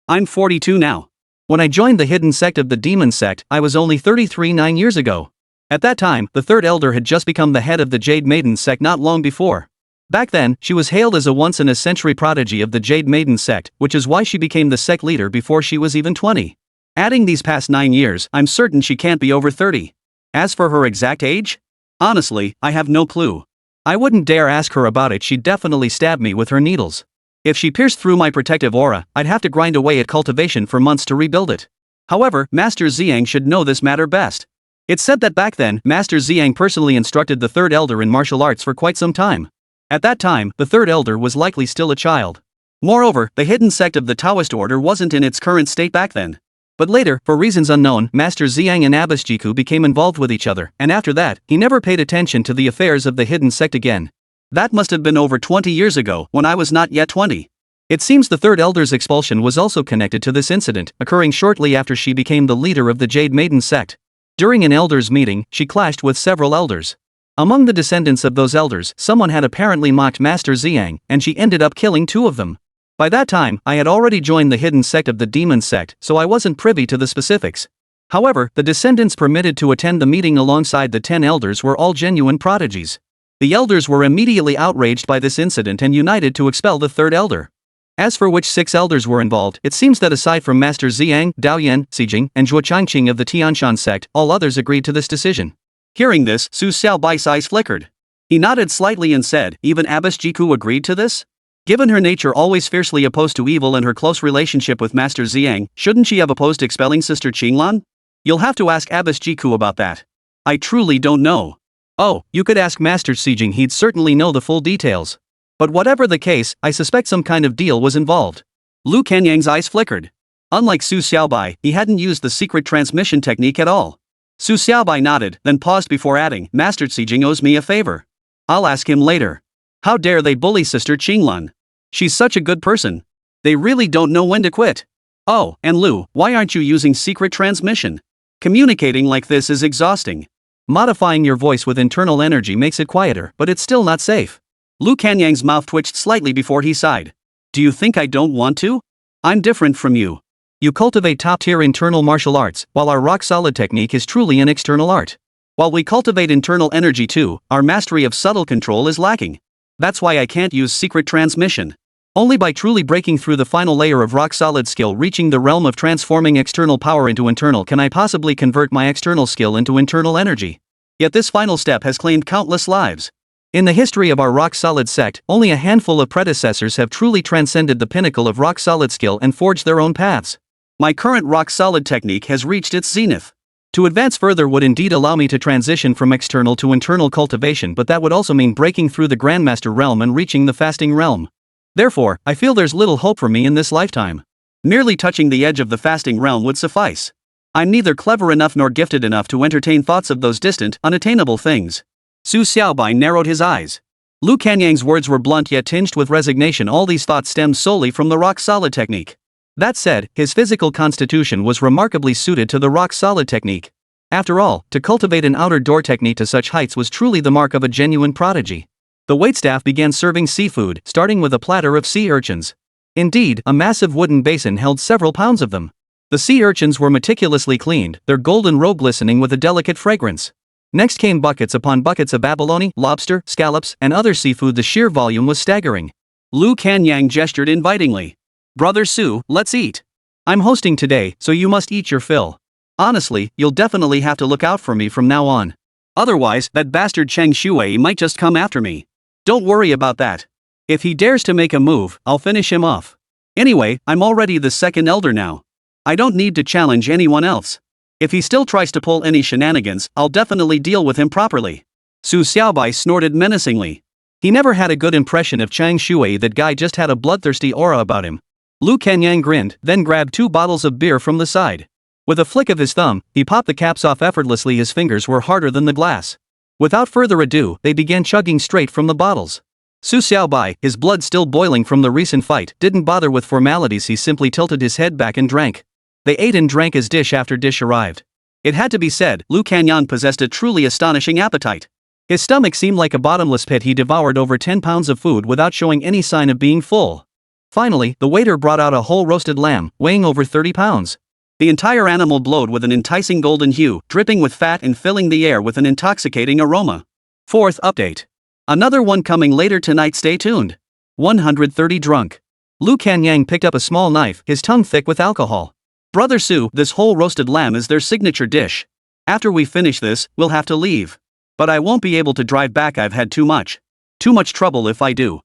I'm 42 now. When I joined the hidden sect of the Demon Sect, I was only 33 9 years ago. At that time, the 3rd elder had just become the head of the Jade Maiden sect not long before. Back then, she was hailed as a once-in-a-century prodigy of the Jade Maiden sect, which is why she became the sect leader before she was even 20. Adding these past 9 years, I'm certain she can't be over 30. As for her exact age? Honestly, I have no clue. I wouldn't dare ask her about it. She'd definitely stab me with her needles. If she pierced through my protective aura, I'd have to grind away at cultivation for months to rebuild it. However, Master Ziyang should know this matter best. It's said that back then, Master Ziyang personally instructed the 3rd elder in martial arts for quite some time. At that time, the 3rd elder was likely still a child. Moreover, the hidden sect of the Taoist order wasn't in its current state back then. But later, for reasons unknown, Master Ziyang and Abbess Jiku became involved with each other, and after that, he never paid attention to the affairs of the hidden sect again. That must have been over 20 years ago, when I was not yet 20. It seems the 3rd elder's expulsion was also connected to this incident, occurring shortly after she became the leader of the Jade Maiden sect. During an elders' meeting, she clashed with several elders. Among the descendants of those elders, someone had apparently mocked Master Ziyang, and she ended up killing 2 of them. By that time, I had already joined the hidden sect of the Demon Sect, so I wasn't privy to the specifics. However, the descendants permitted to attend the meeting alongside the 10 elders were all genuine prodigies. The elders were immediately outraged by this incident and united to expel the 3rd elder. As for which 6 elders were involved, it seems that aside from Master Ziyang, Daoyan, Xijing, and Zhuo Changqing of the Tianshan sect, all others agreed to this decision. Hearing this, Su Xiaobai's eyes flickered. He nodded slightly and said, "Even Abbess Jiku agreed to this? Given her nature always fiercely opposed to evil and her close relationship with Master Ziyang, shouldn't she have opposed expelling Sister Qinglan? You'll have to ask Abbess Jiku about that. I truly don't know." "Oh, you could ask Master Xijing. He'd certainly know the full details. But whatever the case, I suspect some kind of deal was involved." Lu Kanyang's eyes flickered. Unlike Su Xiaobai, he hadn't used the secret transmission technique at all. Su Xiaobai nodded, then paused before adding, "Master Xijing owes me a favor. I'll ask him later." How dare they bully Sister Qinglan? She's such a good person. They really don't know when to quit. Oh, and Lu, why aren't you using secret transmission? Communicating like this is exhausting. Modifying your voice with internal energy makes it quieter, but it's still not safe. Lu Kanyang's mouth twitched slightly before he sighed. Do you think I don't want to? I'm different from you. You cultivate top-tier internal martial arts, while our rock-solid technique is truly an external art. While we cultivate internal energy too, our mastery of subtle control is lacking. That's why I can't use secret transmission. Only by truly breaking through the final layer of rock-solid skill, reaching the realm of transforming external power into internal, can I possibly convert my external skill into internal energy. Yet this final step has claimed countless lives. In the history of our rock-solid sect, only a handful of predecessors have truly transcended the pinnacle of rock-solid skill and forged their own paths. My current rock-solid technique has reached its zenith. To advance further would indeed allow me to transition from external to internal cultivation, but that would also mean breaking through the Grandmaster realm and reaching the fasting realm. Therefore, I feel there's little hope for me in this lifetime. Merely touching the edge of the fasting realm would suffice. I'm neither clever enough nor gifted enough to entertain thoughts of those distant, unattainable things. Su Xiaobai narrowed his eyes. Lu Kanyang's words were blunt yet tinged with resignation. All these thoughts stemmed solely from the rock-solid technique. That said, his physical constitution was remarkably suited to the rock-solid technique. After all, to cultivate an outer door technique to such heights was truly the mark of a genuine prodigy. The waitstaff began serving seafood, starting with a platter of sea urchins. Indeed, a massive wooden basin held several pounds of them. The sea urchins were meticulously cleaned, their golden robe glistening with a delicate fragrance. Next came buckets upon buckets of abalone, lobster, scallops, and other seafood. The sheer volume was staggering. Lu Kanyang gestured invitingly. Brother Su, let's eat. I'm hosting today, so you must eat your fill. Honestly, you'll definitely have to look out for me from now on. Otherwise, that bastard Cheng Shuai might just come after me. Don't worry about that. If he dares to make a move, I'll finish him off. Anyway, I'm already the second elder now. I don't need to challenge anyone else. If he still tries to pull any shenanigans, I'll definitely deal with him properly. Su Xiaobai snorted menacingly. He never had a good impression of Cheng Shuai. That guy just had a bloodthirsty aura about him. Lu Kanyang grinned, then grabbed 2 bottles of beer from the side. With a flick of his thumb, he popped the caps off effortlessly. His fingers were harder than the glass. Without further ado, they began chugging straight from the bottles. Su Xiaobai, his blood still boiling from the recent fight, didn't bother with formalities. He simply tilted his head back and drank. They ate and drank as dish after dish arrived. It had to be said, Lu Kanyang possessed a truly astonishing appetite. His stomach seemed like a bottomless pit. He devoured over 10 pounds of food without showing any sign of being full. Finally, the waiter brought out a whole roasted lamb, weighing over 30 pounds. The entire animal glowed with an enticing golden hue, dripping with fat and filling the air with an intoxicating aroma. 4th update. Another one coming later tonight. Stay tuned. 130 drunk. Lu Kanyang picked up a small knife, his tongue thick with alcohol. Brother Su, this whole roasted lamb is their signature dish. After we finish this, we'll have to leave. But I won't be able to drive back. I've had too much trouble if I do.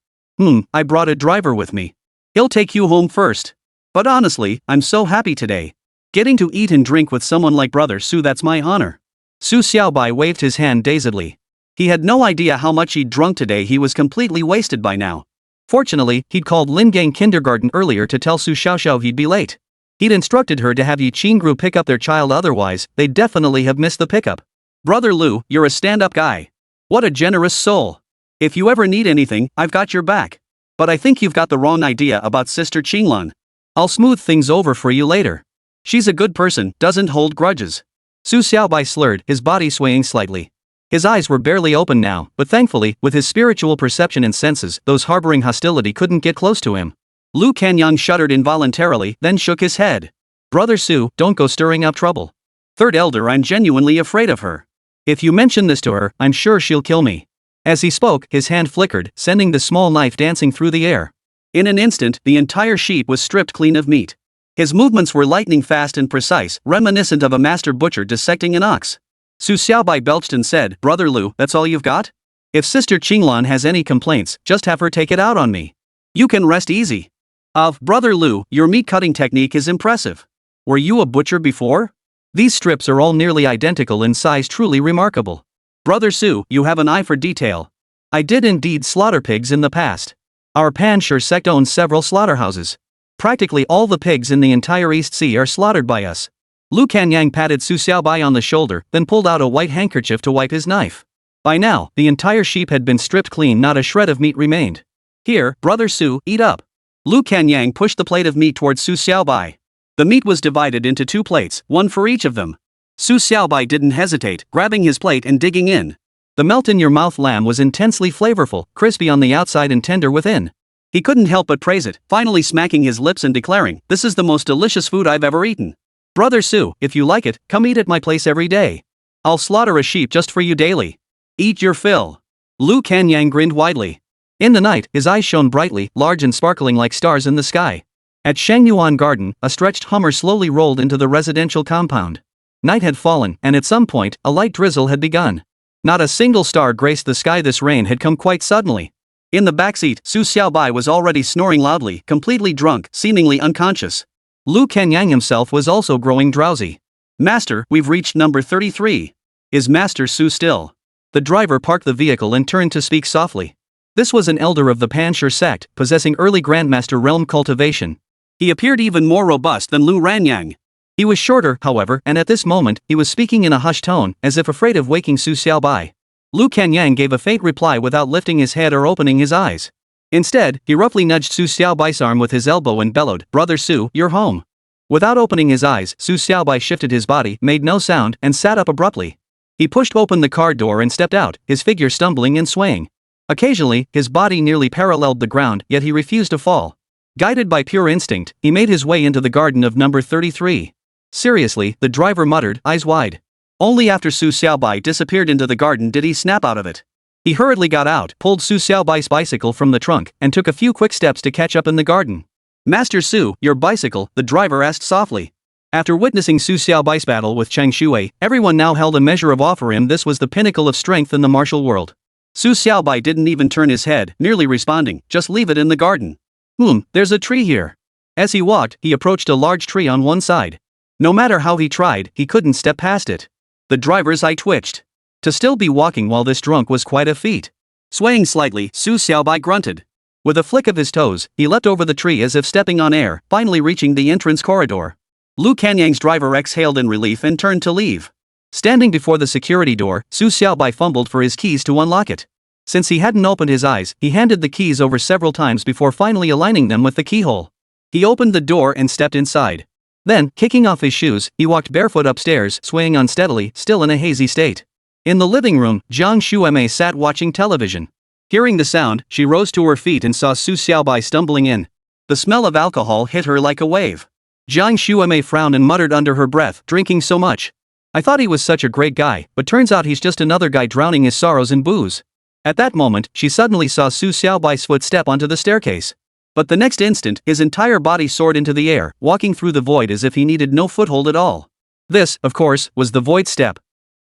I brought a driver with me. He'll take you home first. But honestly, I'm so happy today. Getting to eat and drink with someone like Brother Su, that's my honor. Su Xiaobai waved his hand dazedly. He had no idea how much he'd drunk today. He was completely wasted by now. Fortunately, he'd called Lingang kindergarten earlier to tell Su Xiaoxiao he'd be late. He'd instructed her to have Huixin Gru pick up their child, otherwise, they'd definitely have missed the pickup. Brother Lu, you're a stand-up guy. What a generous soul. If you ever need anything, I've got your back. But I think you've got the wrong idea about Sister Qinglan. I'll smooth things over for you later. She's a good person, doesn't hold grudges. Su Xiaobai slurred, his body swaying slightly. His eyes were barely open now, but thankfully, with his spiritual perception and senses, those harboring hostility couldn't get close to him. Lu Kanyang shuddered involuntarily, then shook his head. Brother Su, don't go stirring up trouble. Third elder, I'm genuinely afraid of her. If you mention this to her, I'm sure she'll kill me. As he spoke, his hand flickered, sending the small knife dancing through the air. In an instant, the entire sheep was stripped clean of meat. His movements were lightning fast and precise, reminiscent of a master butcher dissecting an ox. Su Xiaobai belched and said, Brother Lu, that's all you've got? If Sister Qinglan has any complaints, just have her take it out on me. You can rest easy. Brother Lu, your meat-cutting technique is impressive. Were you a butcher before? These strips are all nearly identical in size, truly remarkable. Brother Su, you have an eye for detail. I did indeed slaughter pigs in the past. Our Panshur sect owns several slaughterhouses. Practically all the pigs in the entire East Sea are slaughtered by us. Lu Kanyang patted Su Xiaobai on the shoulder, then pulled out a white handkerchief to wipe his knife. By now, the entire sheep had been stripped clean, not a shred of meat remained. Here, brother Su, eat up. Lu Kanyang pushed the plate of meat towards Su Xiaobai. The meat was divided into 2 plates, one for each of them. Su Xiaobai didn't hesitate, grabbing his plate and digging in. The melt-in-your-mouth lamb was intensely flavorful, crispy on the outside and tender within. He couldn't help but praise it, finally smacking his lips and declaring, "This is the most delicious food I've ever eaten. Brother Su, if you like it, come eat at my place every day. I'll slaughter a sheep just for you daily. Eat your fill." Lu Kanyang grinned widely. In the night, his eyes shone brightly, large and sparkling like stars in the sky. At Shangyuan Garden, a stretched Hummer slowly rolled into the residential compound. Night had fallen, and at some point, a light drizzle had begun. Not a single star graced the sky. This rain had come quite suddenly. In the backseat, Su Xiaobai was already snoring loudly, completely drunk, seemingly unconscious. Lu Kanyang himself was also growing drowsy. "Master, we've reached number 33. Is Master Su still?" The driver parked the vehicle and turned to speak softly. This was an elder of the Panshur sect, possessing early Grandmaster realm cultivation. He appeared even more robust than Lu Ranyang. He was shorter, however, and at this moment, he was speaking in a hushed tone, as if afraid of waking Su Xiaobai. Lu Kanyang gave a faint reply without lifting his head or opening his eyes. Instead, he roughly nudged Su Xiaobai's arm with his elbow and bellowed, "Brother Su, you're home." Without opening his eyes, Su Xiaobai shifted his body, made no sound, and sat up abruptly. He pushed open the car door and stepped out, his figure stumbling and swaying. Occasionally, his body nearly paralleled the ground, yet he refused to fall. Guided by pure instinct, he made his way into the garden of number 33. Seriously, the driver muttered, eyes wide. Only after Su Xiaobai disappeared into the garden did he snap out of it. He hurriedly got out, pulled Su Xiaobai's bicycle from the trunk, and took a few quick steps to catch up in the garden. "Master Su, your bicycle," the driver asked softly. After witnessing Su Xiaobai's battle with Chang Shui, everyone now held a measure of awe for him. This was the pinnacle of strength in the martial world. Su Xiaobai didn't even turn his head, merely responding, "Just leave it in the garden." There's a tree here." As he walked, he approached a large tree on one side. No matter how he tried, he couldn't step past it. The driver's eye twitched. To still be walking while this drunk was quite a feat. Swaying slightly, Su Xiaobai grunted. With a flick of his toes, he leapt over the tree as if stepping on air, finally reaching the entrance corridor. Lu Kanyang's driver exhaled in relief and turned to leave. Standing before the security door, Su Xiaobai fumbled for his keys to unlock it. Since he hadn't opened his eyes, he handed the keys over several times before finally aligning them with the keyhole. He opened the door and stepped inside. Then, kicking off his shoes, he walked barefoot upstairs, swaying unsteadily, still in a hazy state. In the living room, Jiang Shuemei sat watching television. Hearing the sound, she rose to her feet and saw Su Xiaobai stumbling in. The smell of alcohol hit her like a wave. Jiang Shuemei frowned and muttered under her breath, "Drinking so much. I thought he was such a great guy, but turns out he's just another guy drowning his sorrows in booze." At that moment, she suddenly saw Su Xiaobai's foot step onto the staircase. But the next instant, his entire body soared into the air, walking through the void as if he needed no foothold at all. This, of course, was the void step.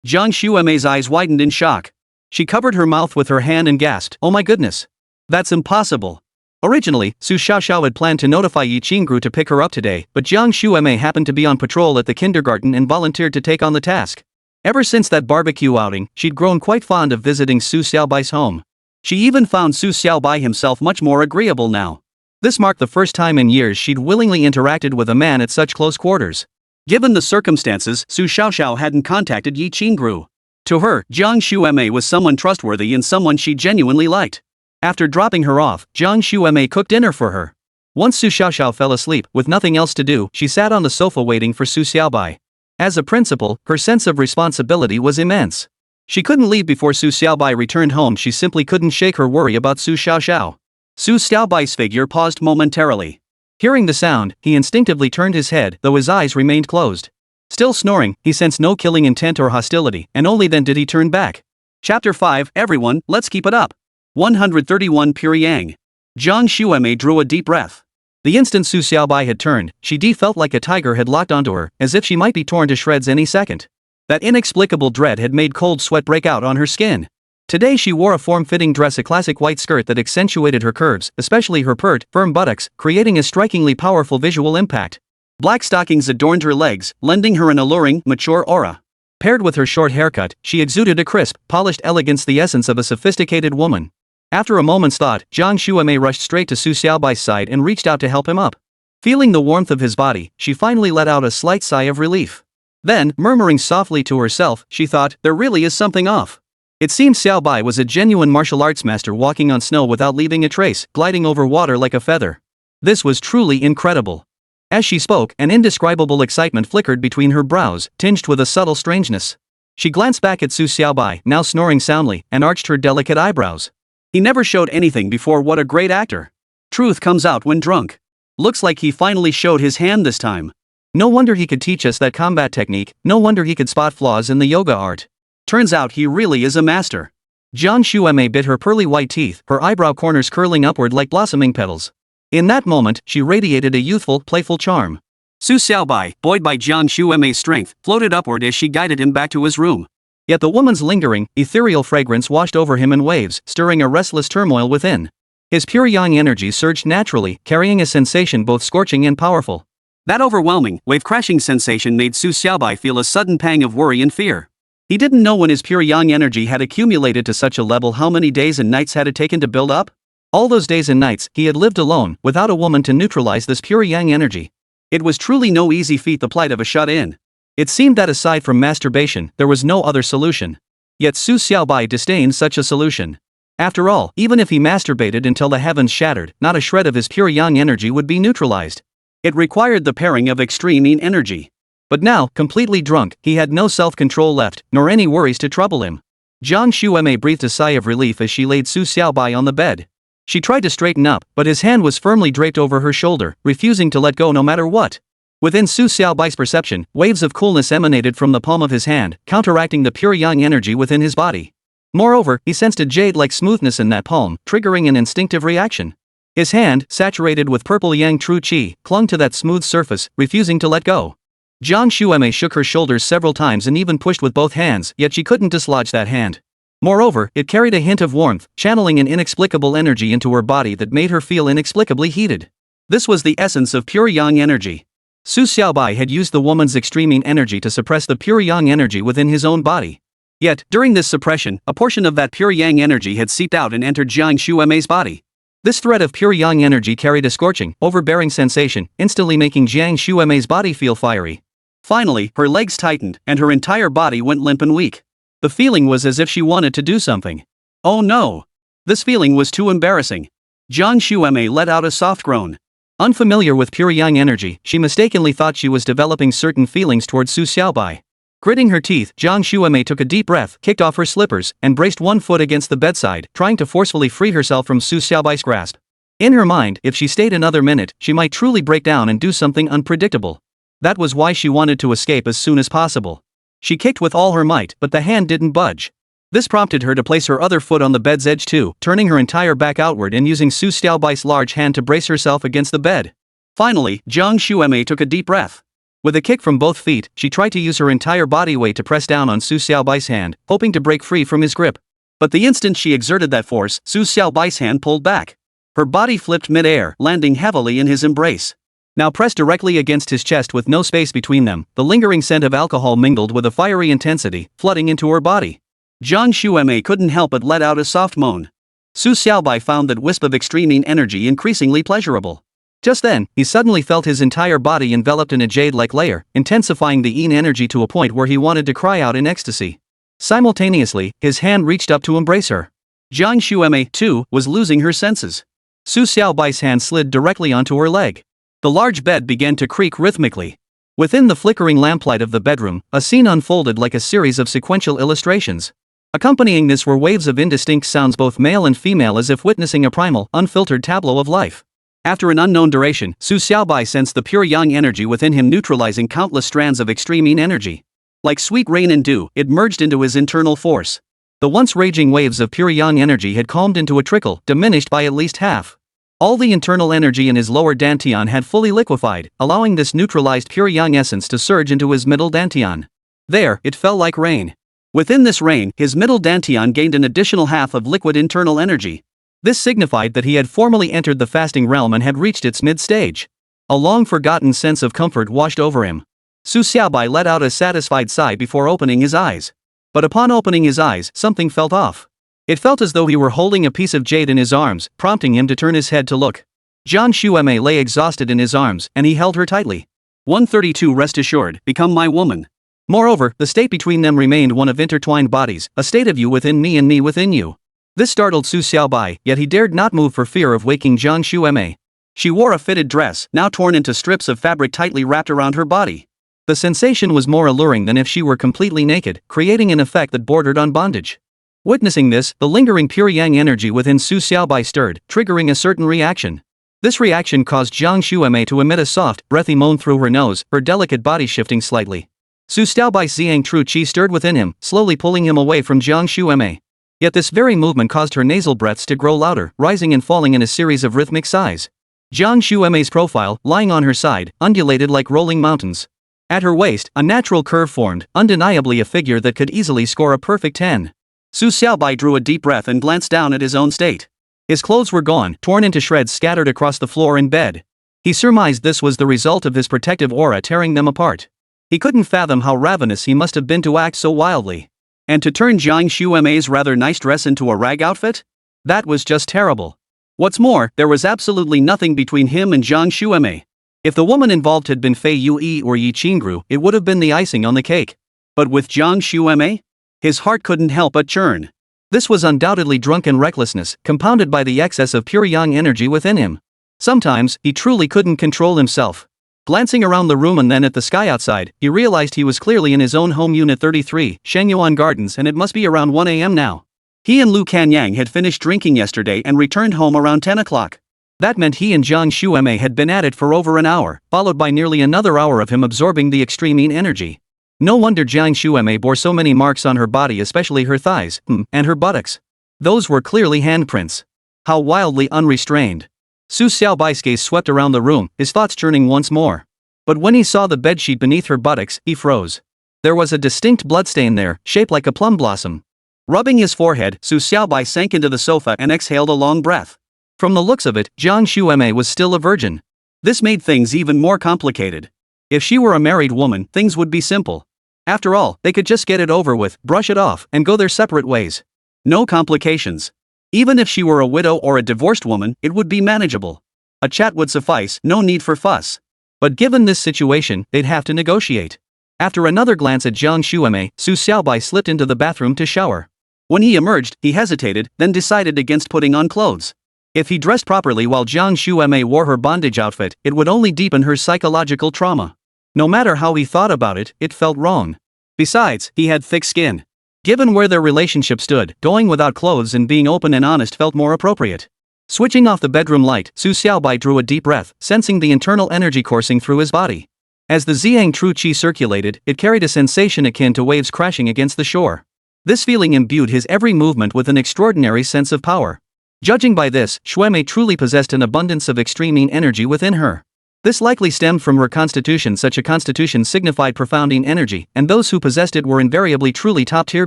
Jiang Shuemei's eyes widened in shock. She covered her mouth with her hand and gasped, "Oh my goodness. That's impossible." Originally, Su Xiaoxiao had planned to notify Yi Qingru to pick her up today, but Jiang Shuemei happened to be on patrol at the kindergarten and volunteered to take on the task. Ever since that barbecue outing, she'd grown quite fond of visiting Su Xiaobai's home. She even found Su Xiaobai himself much more agreeable now. This marked the first time in years she'd willingly interacted with a man at such close quarters. Given the circumstances, Su Xiaoxiao hadn't contacted Yi Qingru. To her, Jiang Shuemei was someone trustworthy and someone she genuinely liked. After dropping her off, Jiang Shuemei cooked dinner for her. Once Su Xiaoxiao fell asleep, with nothing else to do, she sat on the sofa waiting for Su Xiaobai. As a principal, her sense of responsibility was immense. She couldn't leave before Su Xiaobai returned home. She simply couldn't shake her worry about Su Xiaoxiao. Su Xiaobai's figure paused momentarily. Hearing the sound, he instinctively turned his head, though his eyes remained closed. Still snoring, he sensed no killing intent or hostility, and only then did he turn back. Chapter 5, Everyone, let's keep it up. 131 Pure Yang. Jiang Shuemei drew a deep breath. The instant Su Xiaobai had turned, she felt like a tiger had locked onto her, as if she might be torn to shreds any second. That inexplicable dread had made cold sweat break out on her skin. Today she wore a form-fitting dress, a classic white skirt that accentuated her curves, especially her pert, firm buttocks, creating a strikingly powerful visual impact. Black stockings adorned her legs, lending her an alluring, mature aura. Paired with her short haircut, she exuded a crisp, polished elegance, the essence of a sophisticated woman. After a moment's thought, Jiang Shuemei rushed straight to Su Xiaobai's side and reached out to help him up. Feeling the warmth of his body, she finally let out a slight sigh of relief. Then, murmuring softly to herself, she thought, there really is something off. It seemed Xiaobai was a genuine martial arts master walking on snow without leaving a trace, gliding over water like a feather. This was truly incredible. As she spoke, an indescribable excitement flickered between her brows, tinged with a subtle strangeness. She glanced back at Su Xiaobai, now snoring soundly, and arched her delicate eyebrows. He never showed anything before. What a great actor. Truth comes out when drunk. Looks like he finally showed his hand this time. No wonder he could teach us that combat technique, no wonder he could spot flaws in the yoga art. Turns out he really is a master. Jiang Shuemei bit her pearly white teeth, her eyebrow corners curling upward like blossoming petals. In that moment, she radiated a youthful, playful charm. Su Xiaobai, buoyed by Jiang Shuemei's strength, floated upward as she guided him back to his room. Yet the woman's lingering, ethereal fragrance washed over him in waves, stirring a restless turmoil within. His pure yang energy surged naturally, carrying a sensation both scorching and powerful. That overwhelming, wave-crashing sensation made Su Xiaobai feel a sudden pang of worry and fear. He didn't know when his pure yang energy had accumulated to such a level how many days and nights had it taken to build up? All those days and nights, he had lived alone, without a woman to neutralize this pure yang energy. It was truly no easy feat, the plight of a shut-in. It seemed that aside from masturbation, there was no other solution. Yet Su Xiaobai disdained such a solution. After all, even if he masturbated until the heavens shattered, not a shred of his pure yang energy would be neutralized. It required the pairing of extreme yin energy. But now, completely drunk, he had no self-control left, nor any worries to trouble him. Jiang Shuemei breathed a sigh of relief as she laid Su Xiaobai on the bed. She tried to straighten up, but his hand was firmly draped over her shoulder, refusing to let go no matter what. Within Su Xiaobai's perception, waves of coolness emanated from the palm of his hand, counteracting the pure yang energy within his body. Moreover, he sensed a jade-like smoothness in that palm, triggering an instinctive reaction. His hand, saturated with purple Ziyang True Qi, clung to that smooth surface, refusing to let go. Jiang Shuemei shook her shoulders several times and even pushed with both hands, yet she couldn't dislodge that hand. Moreover, it carried a hint of warmth, channeling an inexplicable energy into her body that made her feel inexplicably heated. This was the essence of pure yang energy. Su Xiaobai had used the woman's extreme yin energy to suppress the pure yang energy within his own body. Yet, during this suppression, a portion of that pure yang energy had seeped out and entered Jiang Shuemei's body. This thread of pure yang energy carried a scorching, overbearing sensation, instantly making Jiang Shuemei's body feel fiery. Finally, her legs tightened, and her entire body went limp and weak. The feeling was as if she wanted to do something. Oh no! This feeling was too embarrassing. Jiang Shuemei let out a soft groan. Unfamiliar with pure yang energy, she mistakenly thought she was developing certain feelings towards Su Xiaobai. Gritting her teeth, Jiang Shuemei took a deep breath, kicked off her slippers, and braced one foot against the bedside, trying to forcefully free herself from Su Xiaobai's grasp. In her mind, if she stayed another minute, she might truly break down and do something unpredictable. That was why she wanted to escape as soon as possible. She kicked with all her might, but the hand didn't budge. This prompted her to place her other foot on the bed's edge too, turning her entire back outward and using Su Xiaobai's large hand to brace herself against the bed. Finally, Jiang Shuemei took a deep breath. With a kick from both feet, she tried to use her entire body weight to press down on Su Xiaobai's hand, hoping to break free from his grip. But the instant she exerted that force, Su Xiaobai's hand pulled back. Her body flipped mid-air, landing heavily in his embrace. Now pressed directly against his chest with no space between them, the lingering scent of alcohol mingled with a fiery intensity, flooding into her body. Jiang Shuemei couldn't help but let out a soft moan. Su Xiaobai found that wisp of extreme yin energy increasingly pleasurable. Just then, he suddenly felt his entire body enveloped in a jade-like layer, intensifying the yin energy to a point where he wanted to cry out in ecstasy. Simultaneously, his hand reached up to embrace her. Jiang Shuemei, too, was losing her senses. Su Xiaobai's hand slid directly onto her leg. The large bed began to creak rhythmically. Within the flickering lamplight of the bedroom, a scene unfolded like a series of sequential illustrations. Accompanying this were waves of indistinct sounds, both male and female, as if witnessing a primal, unfiltered tableau of life. After an unknown duration, Su Xiaobai sensed the pure yang energy within him neutralizing countless strands of extreme yin energy. Like sweet rain and dew, it merged into his internal force. The once raging waves of pure yang energy had calmed into a trickle, diminished by at least half. All the internal energy in his lower dantian had fully liquefied, allowing this neutralized pure yang essence to surge into his middle dantian. There, it fell like rain. Within this rain, his middle dantian gained an additional half of liquid internal energy. This signified that he had formally entered the fasting realm and had reached its mid-stage. A long-forgotten sense of comfort washed over him. Su Xiaobai let out a satisfied sigh before opening his eyes. But upon opening his eyes, something felt off. It felt as though he were holding a piece of jade in his arms, prompting him to turn his head to look. Jiang Shuemei lay exhausted in his arms, and he held her tightly. 132 Rest assured, become my woman. Moreover, the state between them remained one of intertwined bodies, a state of you within me and me within you. This startled Su Xiaobai, yet he dared not move for fear of waking Jiangsu Emei. She wore a fitted dress, now torn into strips of fabric tightly wrapped around her body. The sensation was more alluring than if she were completely naked, creating an effect that bordered on bondage. Witnessing this, the lingering pure yang energy within Su Xiaobai stirred, triggering a certain reaction. This reaction caused Jiangsu Emei to emit a soft, breathy moan through her nose, her delicate body shifting slightly. Su Xiaobai's Ziyang True Qi stirred within him, slowly pulling him away from Jiangsu Emei. Yet this very movement caused her nasal breaths to grow louder, rising and falling in a series of rhythmic sighs. Jiangsu Emei's profile, lying on her side, undulated like rolling mountains. At her waist, a natural curve formed, undeniably a figure that could easily score a perfect 10. Su Xiaobai drew a deep breath and glanced down at his own state. His clothes were gone, torn into shreds scattered across the floor and bed. He surmised this was the result of his protective aura tearing them apart. He couldn't fathom how ravenous he must have been to act so wildly. And to turn Jiangsu Emei's rather nice dress into a rag outfit? That was just terrible. What's more, there was absolutely nothing between him and Jiangsu Emei. If the woman involved had been Fei Yue or Yi Qingru, it would have been the icing on the cake. But with Jiangsu Emei? His heart couldn't help but churn. This was undoubtedly drunken recklessness, compounded by the excess of pure yang energy within him. Sometimes, he truly couldn't control himself. Glancing around the room and then at the sky outside, he realized he was clearly in his own home Unit 33, Shengyuan Gardens, and it must be around 1 a.m. now. He and Lu Kanyang had finished drinking yesterday and returned home around 10 o'clock. That meant he and Jiangsu Emei had been at it for over an hour, followed by nearly another hour of him absorbing the extreme yin energy. No wonder Jiangsu Emei bore so many marks on her body, especially her thighs, and her buttocks. Those were clearly handprints. How wildly unrestrained. Su Xiaobai's gaze swept around the room, his thoughts churning once more. But when he saw the bedsheet beneath her buttocks, he froze. There was a distinct bloodstain there, shaped like a plum blossom. Rubbing his forehead, Su Xiaobai sank into the sofa and exhaled a long breath. From the looks of it, Jiangsu Emei was still a virgin. This made things even more complicated. If she were a married woman, things would be simple. After all, they could just get it over with, brush it off, and go their separate ways. No complications. Even if she were a widow or a divorced woman, it would be manageable. A chat would suffice, no need for fuss. But given this situation, they'd have to negotiate. After another glance at Jiangsu Emei, Su Xiaobai slipped into the bathroom to shower. When he emerged, he hesitated, then decided against putting on clothes. If he dressed properly while Jiangsu Emei wore her bondage outfit, it would only deepen her psychological trauma. No matter how he thought about it, it felt wrong. Besides, he had thick skin. Given where their relationship stood, going without clothes and being open and honest felt more appropriate. Switching off the bedroom light, Su Xiaobai drew a deep breath, sensing the internal energy coursing through his body. As the Ziyang True Qi circulated, it carried a sensation akin to waves crashing against the shore. This feeling imbued his every movement with an extraordinary sense of power. Judging by this, Xuemei truly possessed an abundance of extreme yin energy within her. This likely stemmed from her constitution. Such a constitution signified profound yin energy, and those who possessed it were invariably truly top-tier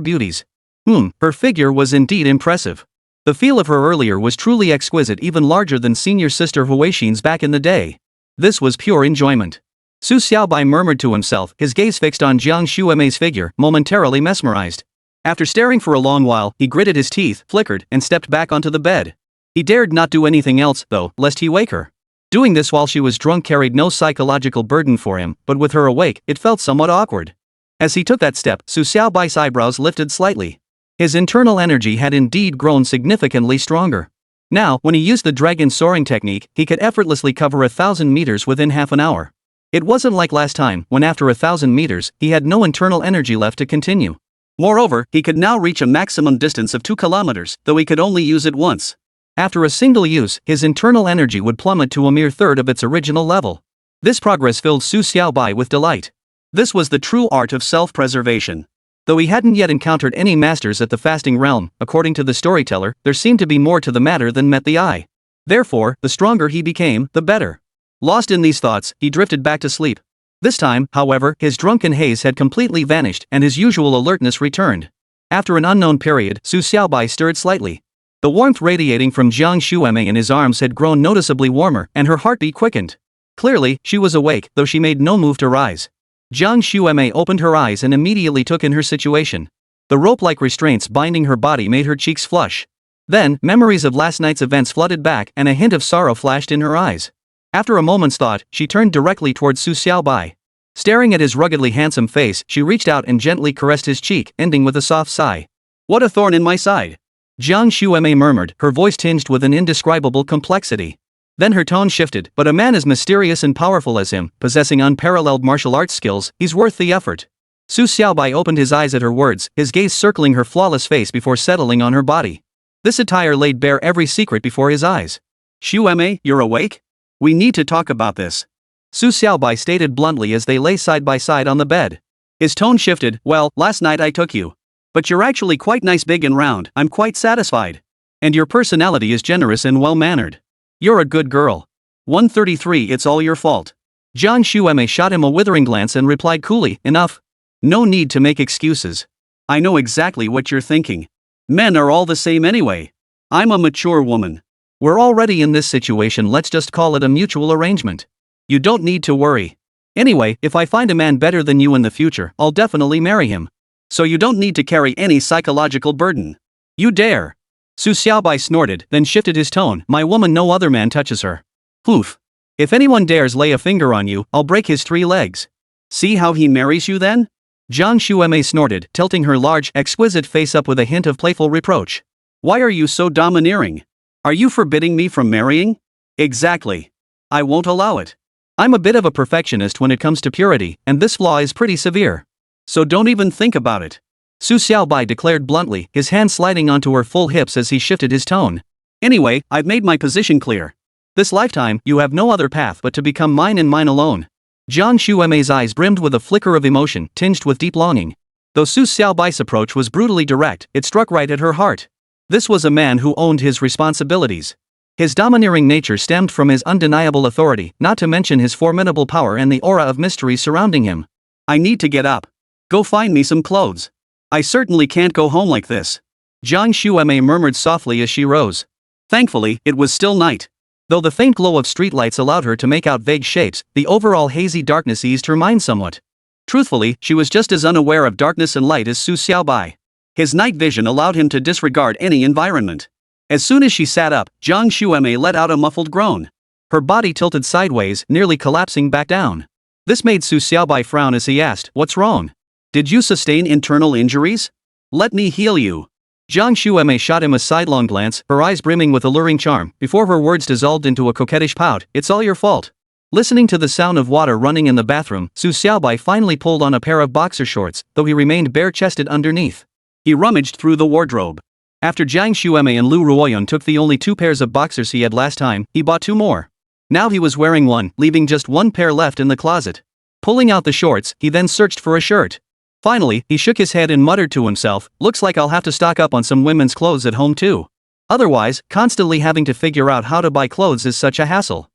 beauties. Her figure was indeed impressive. The feel of her earlier was truly exquisite, even larger than senior sister Huixin's back in the day. This was pure enjoyment. Su Xiaobai murmured to himself, his gaze fixed on Jiangsu Emei's figure, momentarily mesmerized. After staring for a long while, he gritted his teeth, flickered, and stepped back onto the bed. He dared not do anything else, though, lest he wake her. Doing this while she was drunk carried no psychological burden for him, but with her awake, it felt somewhat awkward. As he took that step, Su Xiaobai's eyebrows lifted slightly. His internal energy had indeed grown significantly stronger. Now, when he used the dragon soaring technique, he could effortlessly cover 1,000 meters within half an hour. It wasn't like last time, when after 1,000 meters, he had no internal energy left to continue. Moreover, he could now reach a maximum distance of 2 kilometers, though he could only use it once. After a single use, his internal energy would plummet to a mere third of its original level. This progress filled Su Xiaobai with delight. This was the true art of self-preservation. Though he hadn't yet encountered any masters at the fasting realm, according to the storyteller, there seemed to be more to the matter than met the eye. Therefore, the stronger he became, the better. Lost in these thoughts, he drifted back to sleep. This time, however, his drunken haze had completely vanished and his usual alertness returned. After an unknown period, Su Xiaobai stirred slightly. The warmth radiating from Jiangsu Emei in his arms had grown noticeably warmer, and her heartbeat quickened. Clearly, she was awake, though she made no move to rise. Jiangsu Emei opened her eyes and immediately took in her situation. The rope-like restraints binding her body made her cheeks flush. Then, memories of last night's events flooded back and a hint of sorrow flashed in her eyes. After a moment's thought, she turned directly towards Su Xiaobai. Staring at his ruggedly handsome face, she reached out and gently caressed his cheek, ending with a soft sigh. What a thorn in my side. Jiang Shuemei murmured, her voice tinged with an indescribable complexity. Then her tone shifted, but a man as mysterious and powerful as him, possessing unparalleled martial arts skills, he's worth the effort. Su Xiaobai opened his eyes at her words, his gaze circling her flawless face before settling on her body. This attire laid bare every secret before his eyes. Shuemei, you're awake? We need to talk about this. Su Xiaobai stated bluntly as they lay side by side on the bed. His tone shifted, well, last night I took you. But you're actually quite nice, big and round, I'm quite satisfied. And your personality is generous and well-mannered. You're a good girl. 133 It's all your fault. Jiang Shuemei shot him a withering glance and replied coolly, enough. No need to make excuses. I know exactly what you're thinking. Men are all the same anyway. I'm a mature woman. We're already in this situation, let's just call it a mutual arrangement. You don't need to worry. Anyway, if I find a man better than you in the future, I'll definitely marry him. So you don't need to carry any psychological burden. You dare. Su Xiaobai snorted, then shifted his tone, my woman, no other man touches her. Poof. If anyone dares lay a finger on you, I'll break his 3 legs. See how he marries you then? Jiang Shuemei snorted, tilting her large, exquisite face up with a hint of playful reproach. Why are you so domineering? Are you forbidding me from marrying? Exactly. I won't allow it. I'm a bit of a perfectionist when it comes to purity, and this flaw is pretty severe. So don't even think about it. Su Xiaobai declared bluntly, his hand sliding onto her full hips as he shifted his tone. Anyway, I've made my position clear. This lifetime, you have no other path but to become mine and mine alone. Jiang Shuemei's eyes brimmed with a flicker of emotion, tinged with deep longing. Though Su Xiaobai's approach was brutally direct, it struck right at her heart. This was a man who owned his responsibilities. His domineering nature stemmed from his undeniable authority, not to mention his formidable power and the aura of mystery surrounding him. I need to get up. Go find me some clothes. I certainly can't go home like this. Jiang Shuemei murmured softly as she rose. Thankfully, it was still night. Though the faint glow of streetlights allowed her to make out vague shapes, the overall hazy darkness eased her mind somewhat. Truthfully, she was just as unaware of darkness and light as Su Xiaobai. His night vision allowed him to disregard any environment. As soon as she sat up, Jiang Shuemei let out a muffled groan. Her body tilted sideways, nearly collapsing back down. This made Su Xiaobai frown as he asked, what's wrong? Did you sustain internal injuries? Let me heal you. Jiang Shuemei shot him a sidelong glance, her eyes brimming with alluring charm, before her words dissolved into a coquettish pout, it's all your fault. Listening to the sound of water running in the bathroom, Su Xiaobai finally pulled on a pair of boxer shorts, though he remained bare-chested underneath. He rummaged through the wardrobe. After Jiang Shuemei and Lu Ruoyun took the only 2 pairs of boxers he had last time, he bought 2 more. Now he was wearing one, leaving just 1 pair left in the closet. Pulling out the shorts, he then searched for a shirt. Finally, he shook his head and muttered to himself, looks like I'll have to stock up on some women's clothes at home too. Otherwise, constantly having to figure out how to buy clothes is such a hassle.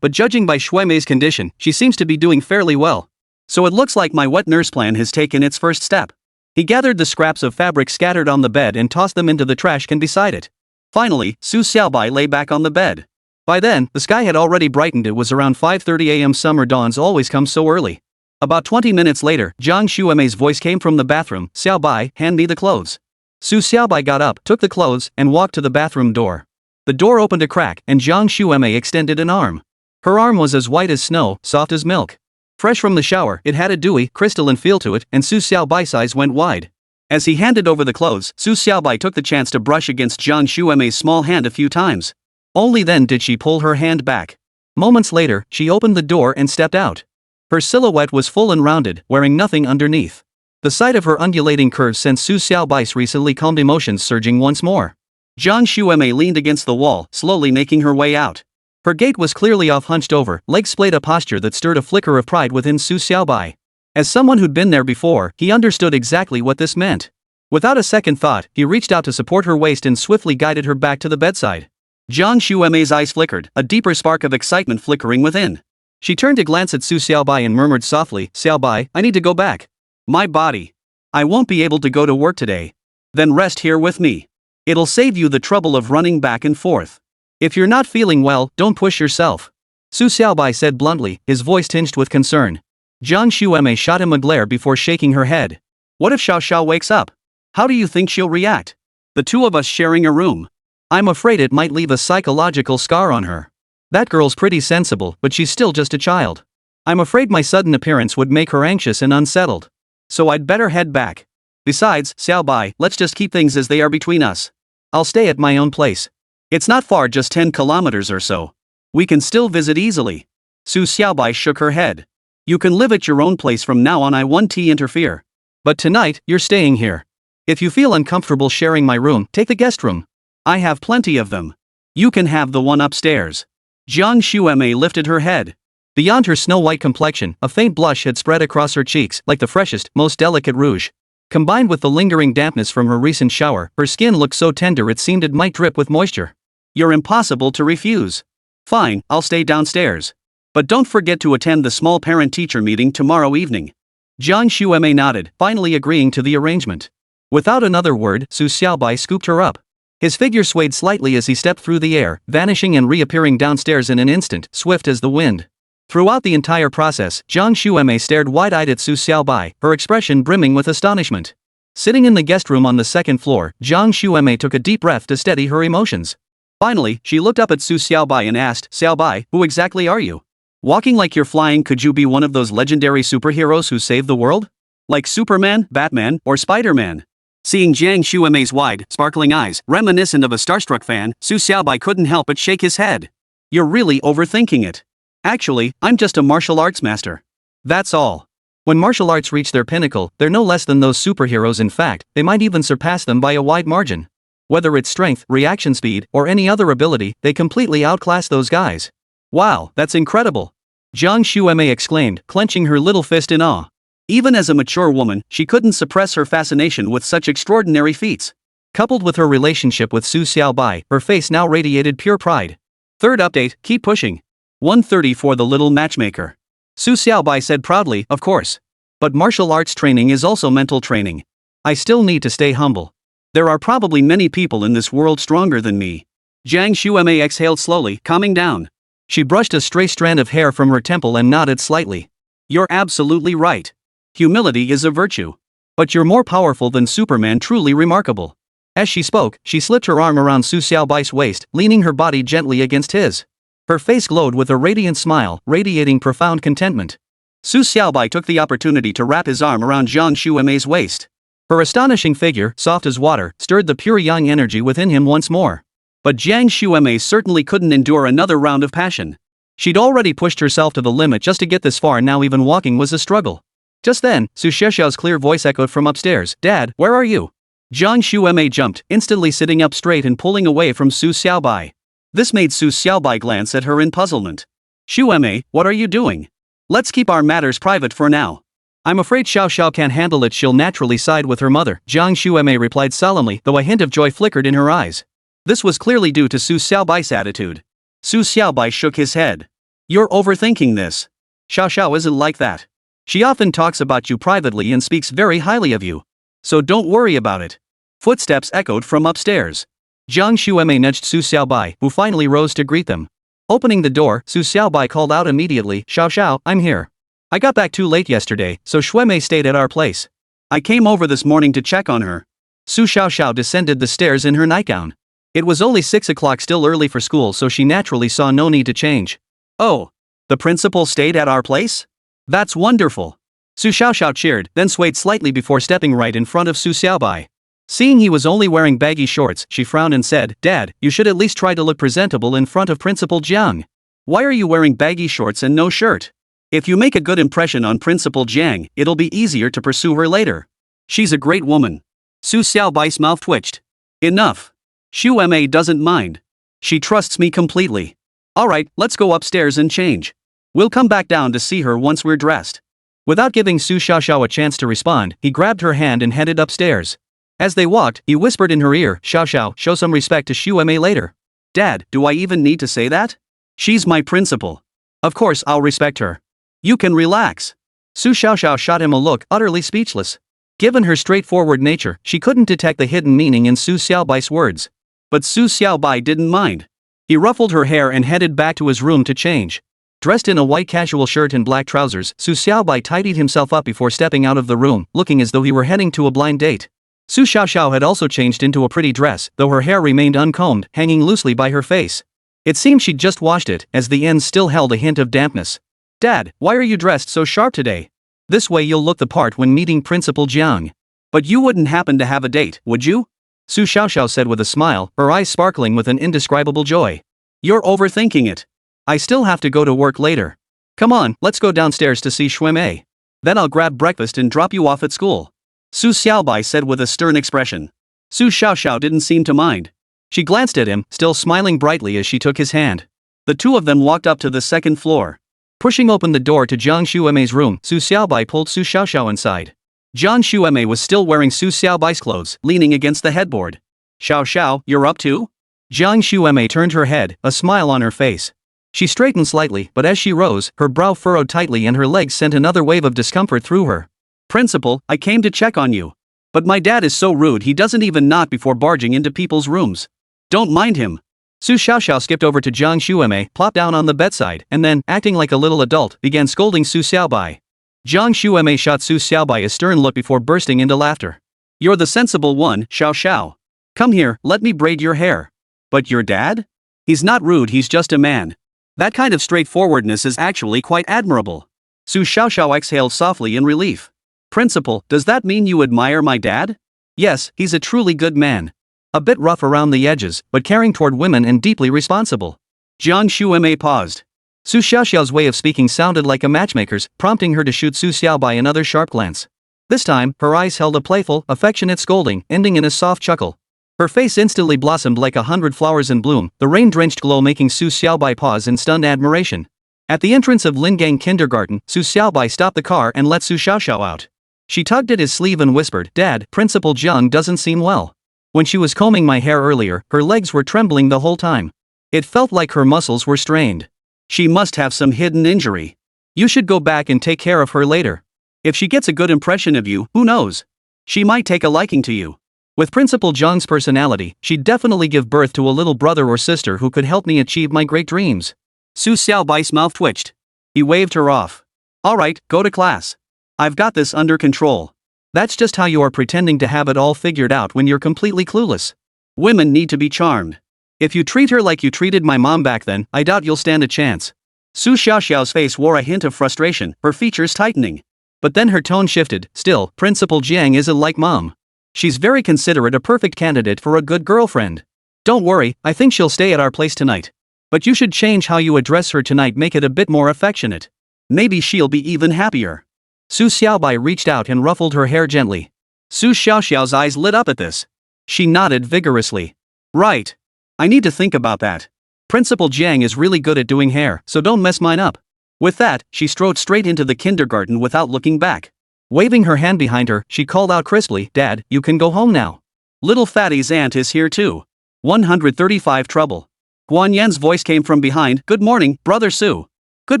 But judging by Shuemei's condition, she seems to be doing fairly well. So it looks like my wet nurse plan has taken its first step. He gathered the scraps of fabric scattered on the bed and tossed them into the trash can beside it. Finally, Su Xiaobai lay back on the bed. By then, the sky had already brightened. It was around 5:30 a.m. Summer dawns always come so early. About 20 minutes later, Jiang Shuemei's voice came from the bathroom, Xiaobai, hand me the clothes. Su Xiaobai got up, took the clothes, and walked to the bathroom door. The door opened a crack, and Jiang Shuemei extended an arm. Her arm was as white as snow, soft as milk. Fresh from the shower, it had a dewy, crystalline feel to it, and Su Xiaobai's eyes went wide. As he handed over the clothes, Su Xiaobai took the chance to brush against Jiang Shuemei's small hand a few times. Only then did she pull her hand back. Moments later, she opened the door and stepped out. Her silhouette was full and rounded, wearing nothing underneath. The sight of her undulating curves sent Su Xiaobai's recently calmed emotions surging once more. Jiang Shuemei leaned against the wall, slowly making her way out. Her gait was clearly off, hunched over, legs splayed, a posture that stirred a flicker of pride within Su Xiaobai. As someone who'd been there before, he understood exactly what this meant. Without a second thought, he reached out to support her waist and swiftly guided her back to the bedside. Jiang Shuemei's eyes flickered, a deeper spark of excitement flickering within. She turned to glance at Su Xiaobai and murmured softly, Xiaobai, I need to go back. My body. I won't be able to go to work today. Then rest here with me. It'll save you the trouble of running back and forth. If you're not feeling well, don't push yourself. Su Xiaobai said bluntly, his voice tinged with concern. Jiang Shuemei shot him a glare before shaking her head. What if Xiao wakes up? How do you think she'll react? The 2 of us sharing a room. I'm afraid it might leave a psychological scar on her. That girl's pretty sensible, but she's still just a child. I'm afraid my sudden appearance would make her anxious and unsettled. So I'd better head back. Besides, Xiaobai, let's just keep things as they are between us. I'll stay at my own place. It's not far, just 10 kilometers or so. We can still visit easily. Su Xiaobai shook her head. You can live at your own place from now on, I won't interfere. But tonight, you're staying here. If you feel uncomfortable sharing my room, take the guest room. I have plenty of them. You can have the one upstairs. Jiang Emei lifted her head. Beyond her snow-white complexion, a faint blush had spread across her cheeks like the freshest, most delicate rouge. Combined with the lingering dampness from her recent shower, her skin looked so tender it seemed it might drip with moisture. You're impossible to refuse. Fine, I'll stay downstairs. But don't forget to attend the small parent-teacher meeting tomorrow evening. Jiang Emei nodded, finally agreeing to the arrangement. Without another word, Su Xiaobai scooped her up. His figure swayed slightly as he stepped through the air, vanishing and reappearing downstairs in an instant, swift as the wind. Throughout the entire process, Jiang Emei stared wide-eyed at Su Xiaobai, her expression brimming with astonishment. Sitting in the guest room on the second floor, Jiang Emei took a deep breath to steady her emotions. Finally, she looked up at Su Xiaobai and asked, Xiaobai, who exactly are you? Walking like you're flying, could you be one of those legendary superheroes who save the world? Like Superman, Batman, or Spider-Man? Seeing Jiang Emei's wide, sparkling eyes, reminiscent of a starstruck fan, Su Xiaobai couldn't help but shake his head. You're really overthinking it. Actually, I'm just a martial arts master. That's all. When martial arts reach their pinnacle, they're no less than those superheroes. In fact, they might even surpass them by a wide margin. Whether it's strength, reaction speed, or any other ability, they completely outclass those guys. Wow, that's incredible! Jiang Emei exclaimed, clenching her little fist in awe. Even as a mature woman, she couldn't suppress her fascination with such extraordinary feats. Coupled with her relationship with Su Xiaobai, her face now radiated pure pride. Third update, keep pushing. 130 for the little matchmaker. Su Xiaobai said proudly, of course. But martial arts training is also mental training. I still need to stay humble. There are probably many people in this world stronger than me. Jiang Emei exhaled slowly, calming down. She brushed a stray strand of hair from her temple and nodded slightly. You're absolutely right. Humility is a virtue. But you're more powerful than Superman, truly remarkable. As she spoke, she slipped her arm around Su Xiaobai's waist, leaning her body gently against his. Her face glowed with a radiant smile, radiating profound contentment. Su Xiaobai took the opportunity to wrap his arm around Jiang Emei's waist. Her astonishing figure, soft as water, stirred the pure yang energy within him once more. But Jiang Emei certainly couldn't endure another round of passion. She'd already pushed herself to the limit just to get this far, and now even walking was a struggle. Just then, Su Xiaoxiao's clear voice echoed from upstairs, Dad, where are you? Jiang Emei jumped, instantly sitting up straight and pulling away from Su Xiaobai. This made Su Xiaobai glance at her in puzzlement. Emei, what are you doing? Let's keep our matters private for now. I'm afraid Xiao can't handle it, she'll naturally side with her mother, Jiang Emei replied solemnly, though a hint of joy flickered in her eyes. This was clearly due to Su Xiaobai's attitude. Su Xiaobai shook his head. You're overthinking this. Xiao isn't like that. She often talks about you privately and speaks very highly of you. So don't worry about it. Footsteps echoed from upstairs. Jiang Emei nudged Su Xiaobai, who finally rose to greet them. Opening the door, Su Xiaobai called out immediately, Xiao, I'm here. I got back too late yesterday, so Xuemei stayed at our place. I came over this morning to check on her. Su Xiao descended the stairs in her nightgown. It was only 6 o'clock, still early for school, so she naturally saw no need to change. Oh, the principal stayed at our place? That's wonderful. Su Xiao cheered, then swayed slightly before stepping right in front of Su Xiaobai. Seeing he was only wearing baggy shorts, she frowned and said, Dad, you should at least try to look presentable in front of Principal Jiang. Why are you wearing baggy shorts and no shirt? If you make a good impression on Principal Jiang, it'll be easier to pursue her later. She's a great woman. Su Xiaobai's mouth twitched. Enough. Emei doesn't mind. She trusts me completely. Alright, let's go upstairs and change. We'll come back down to see her once we're dressed. Without giving Su Xiao a chance to respond, he grabbed her hand and headed upstairs. As they walked, he whispered in her ear, Xiao, show some respect to Emei later. Dad, do I even need to say that? She's my principal. Of course I'll respect her. You can relax. Su Xiao shot him a look, utterly speechless. Given her straightforward nature, she couldn't detect the hidden meaning in Su Xiaobai's words. But Su Xiaobai didn't mind. He ruffled her hair and headed back to his room to change. Dressed in a white casual shirt and black trousers, Su Xiaobai tidied himself up before stepping out of the room, looking as though he were heading to a blind date. Su Xiao had also changed into a pretty dress, though her hair remained uncombed, hanging loosely by her face. It seemed she'd just washed it, as the ends still held a hint of dampness. Dad, why are you dressed so sharp today? This way you'll look the part when meeting Principal Ziyang. But you wouldn't happen to have a date, would you? Su Xiaoxiao said with a smile, her eyes sparkling with an indescribable joy. You're overthinking it. I still have to go to work later. Come on, let's go downstairs to see Xuemei. Then I'll grab breakfast and drop you off at school. Su Xiaobai said with a stern expression. Su Xiaoxiao didn't seem to mind. She glanced at him, still smiling brightly as she took his hand. The two of them walked up to the second floor. Pushing open the door to Jiang Xuemei's room, Su Xiaobai pulled Su Xiaoxiao inside. Jiang Xuemei was still wearing Su Xiaobai's clothes, leaning against the headboard. Xiao, you're up too? Jiang Xuemei turned her head, a smile on her face. She straightened slightly, but as she rose, her brow furrowed tightly and her legs sent another wave of discomfort through her. Principal, I came to check on you. But my dad is so rude he doesn't even knock before barging into people's rooms. Don't mind him. Su Xiaoxiao skipped over to Jiang Xuemei, plopped down on the bedside, and then, acting like a little adult, began scolding Su Xiaobai. Jiang Xuemei shot Su Xiaobai a stern look before bursting into laughter. You're the sensible one, Xiao. Come here, let me braid your hair. But your dad? He's not rude, he's just a man. That kind of straightforwardness is actually quite admirable. Su Xiaoxiao exhaled softly in relief. Principal, does that mean you admire my dad? Yes, he's a truly good man. A bit rough around the edges, but caring toward women and deeply responsible. Jiang Xuemei paused. Su Xiaoxiao's way of speaking sounded like a matchmaker's, prompting her to shoot Su Xiaobai another sharp glance. This time, her eyes held a playful, affectionate scolding, ending in a soft chuckle. Her face instantly blossomed like 100 flowers in bloom, the rain-drenched glow making Su Xiaobai pause in stunned admiration. At the entrance of Lingang Kindergarten, Su Xiaobai stopped the car and let Su Xiaoxiao out. She tugged at his sleeve and whispered, Dad, Principal Jiang doesn't seem well. When she was combing my hair earlier, her legs were trembling the whole time. It felt like her muscles were strained. She must have some hidden injury. You should go back and take care of her later. If she gets a good impression of you, who knows? She might take a liking to you. With Principal Jiang's personality, she'd definitely give birth to a little brother or sister who could help me achieve my great dreams. Su Xiaobai's mouth twitched. He waved her off. Alright, go to class. I've got this under control. That's just how you are pretending to have it all figured out when you're completely clueless. Women need to be charmed. If you treat her like you treated my mom back then, I doubt you'll stand a chance. Su Xiaoxiao's face wore a hint of frustration, her features tightening. But then her tone shifted. Still, Principal Jiang isn't like Mom. She's very considerate, a perfect candidate for a good girlfriend. Don't worry, I think she'll stay at our place tonight. But you should change how you address her tonight, make it a bit more affectionate. Maybe she'll be even happier. Su Xiaobai reached out and ruffled her hair gently. Su Xiaoxiao's eyes lit up at this. She nodded vigorously. Right. I need to think about that. Principal Jiang is really good at doing hair, so don't mess mine up. With that, she strode straight into the kindergarten without looking back. Waving her hand behind her, she called out crisply, Dad, you can go home now. Little Fatty's aunt is here too. 135 trouble. Guan Yan's voice came from behind. Good morning, Brother Su. Good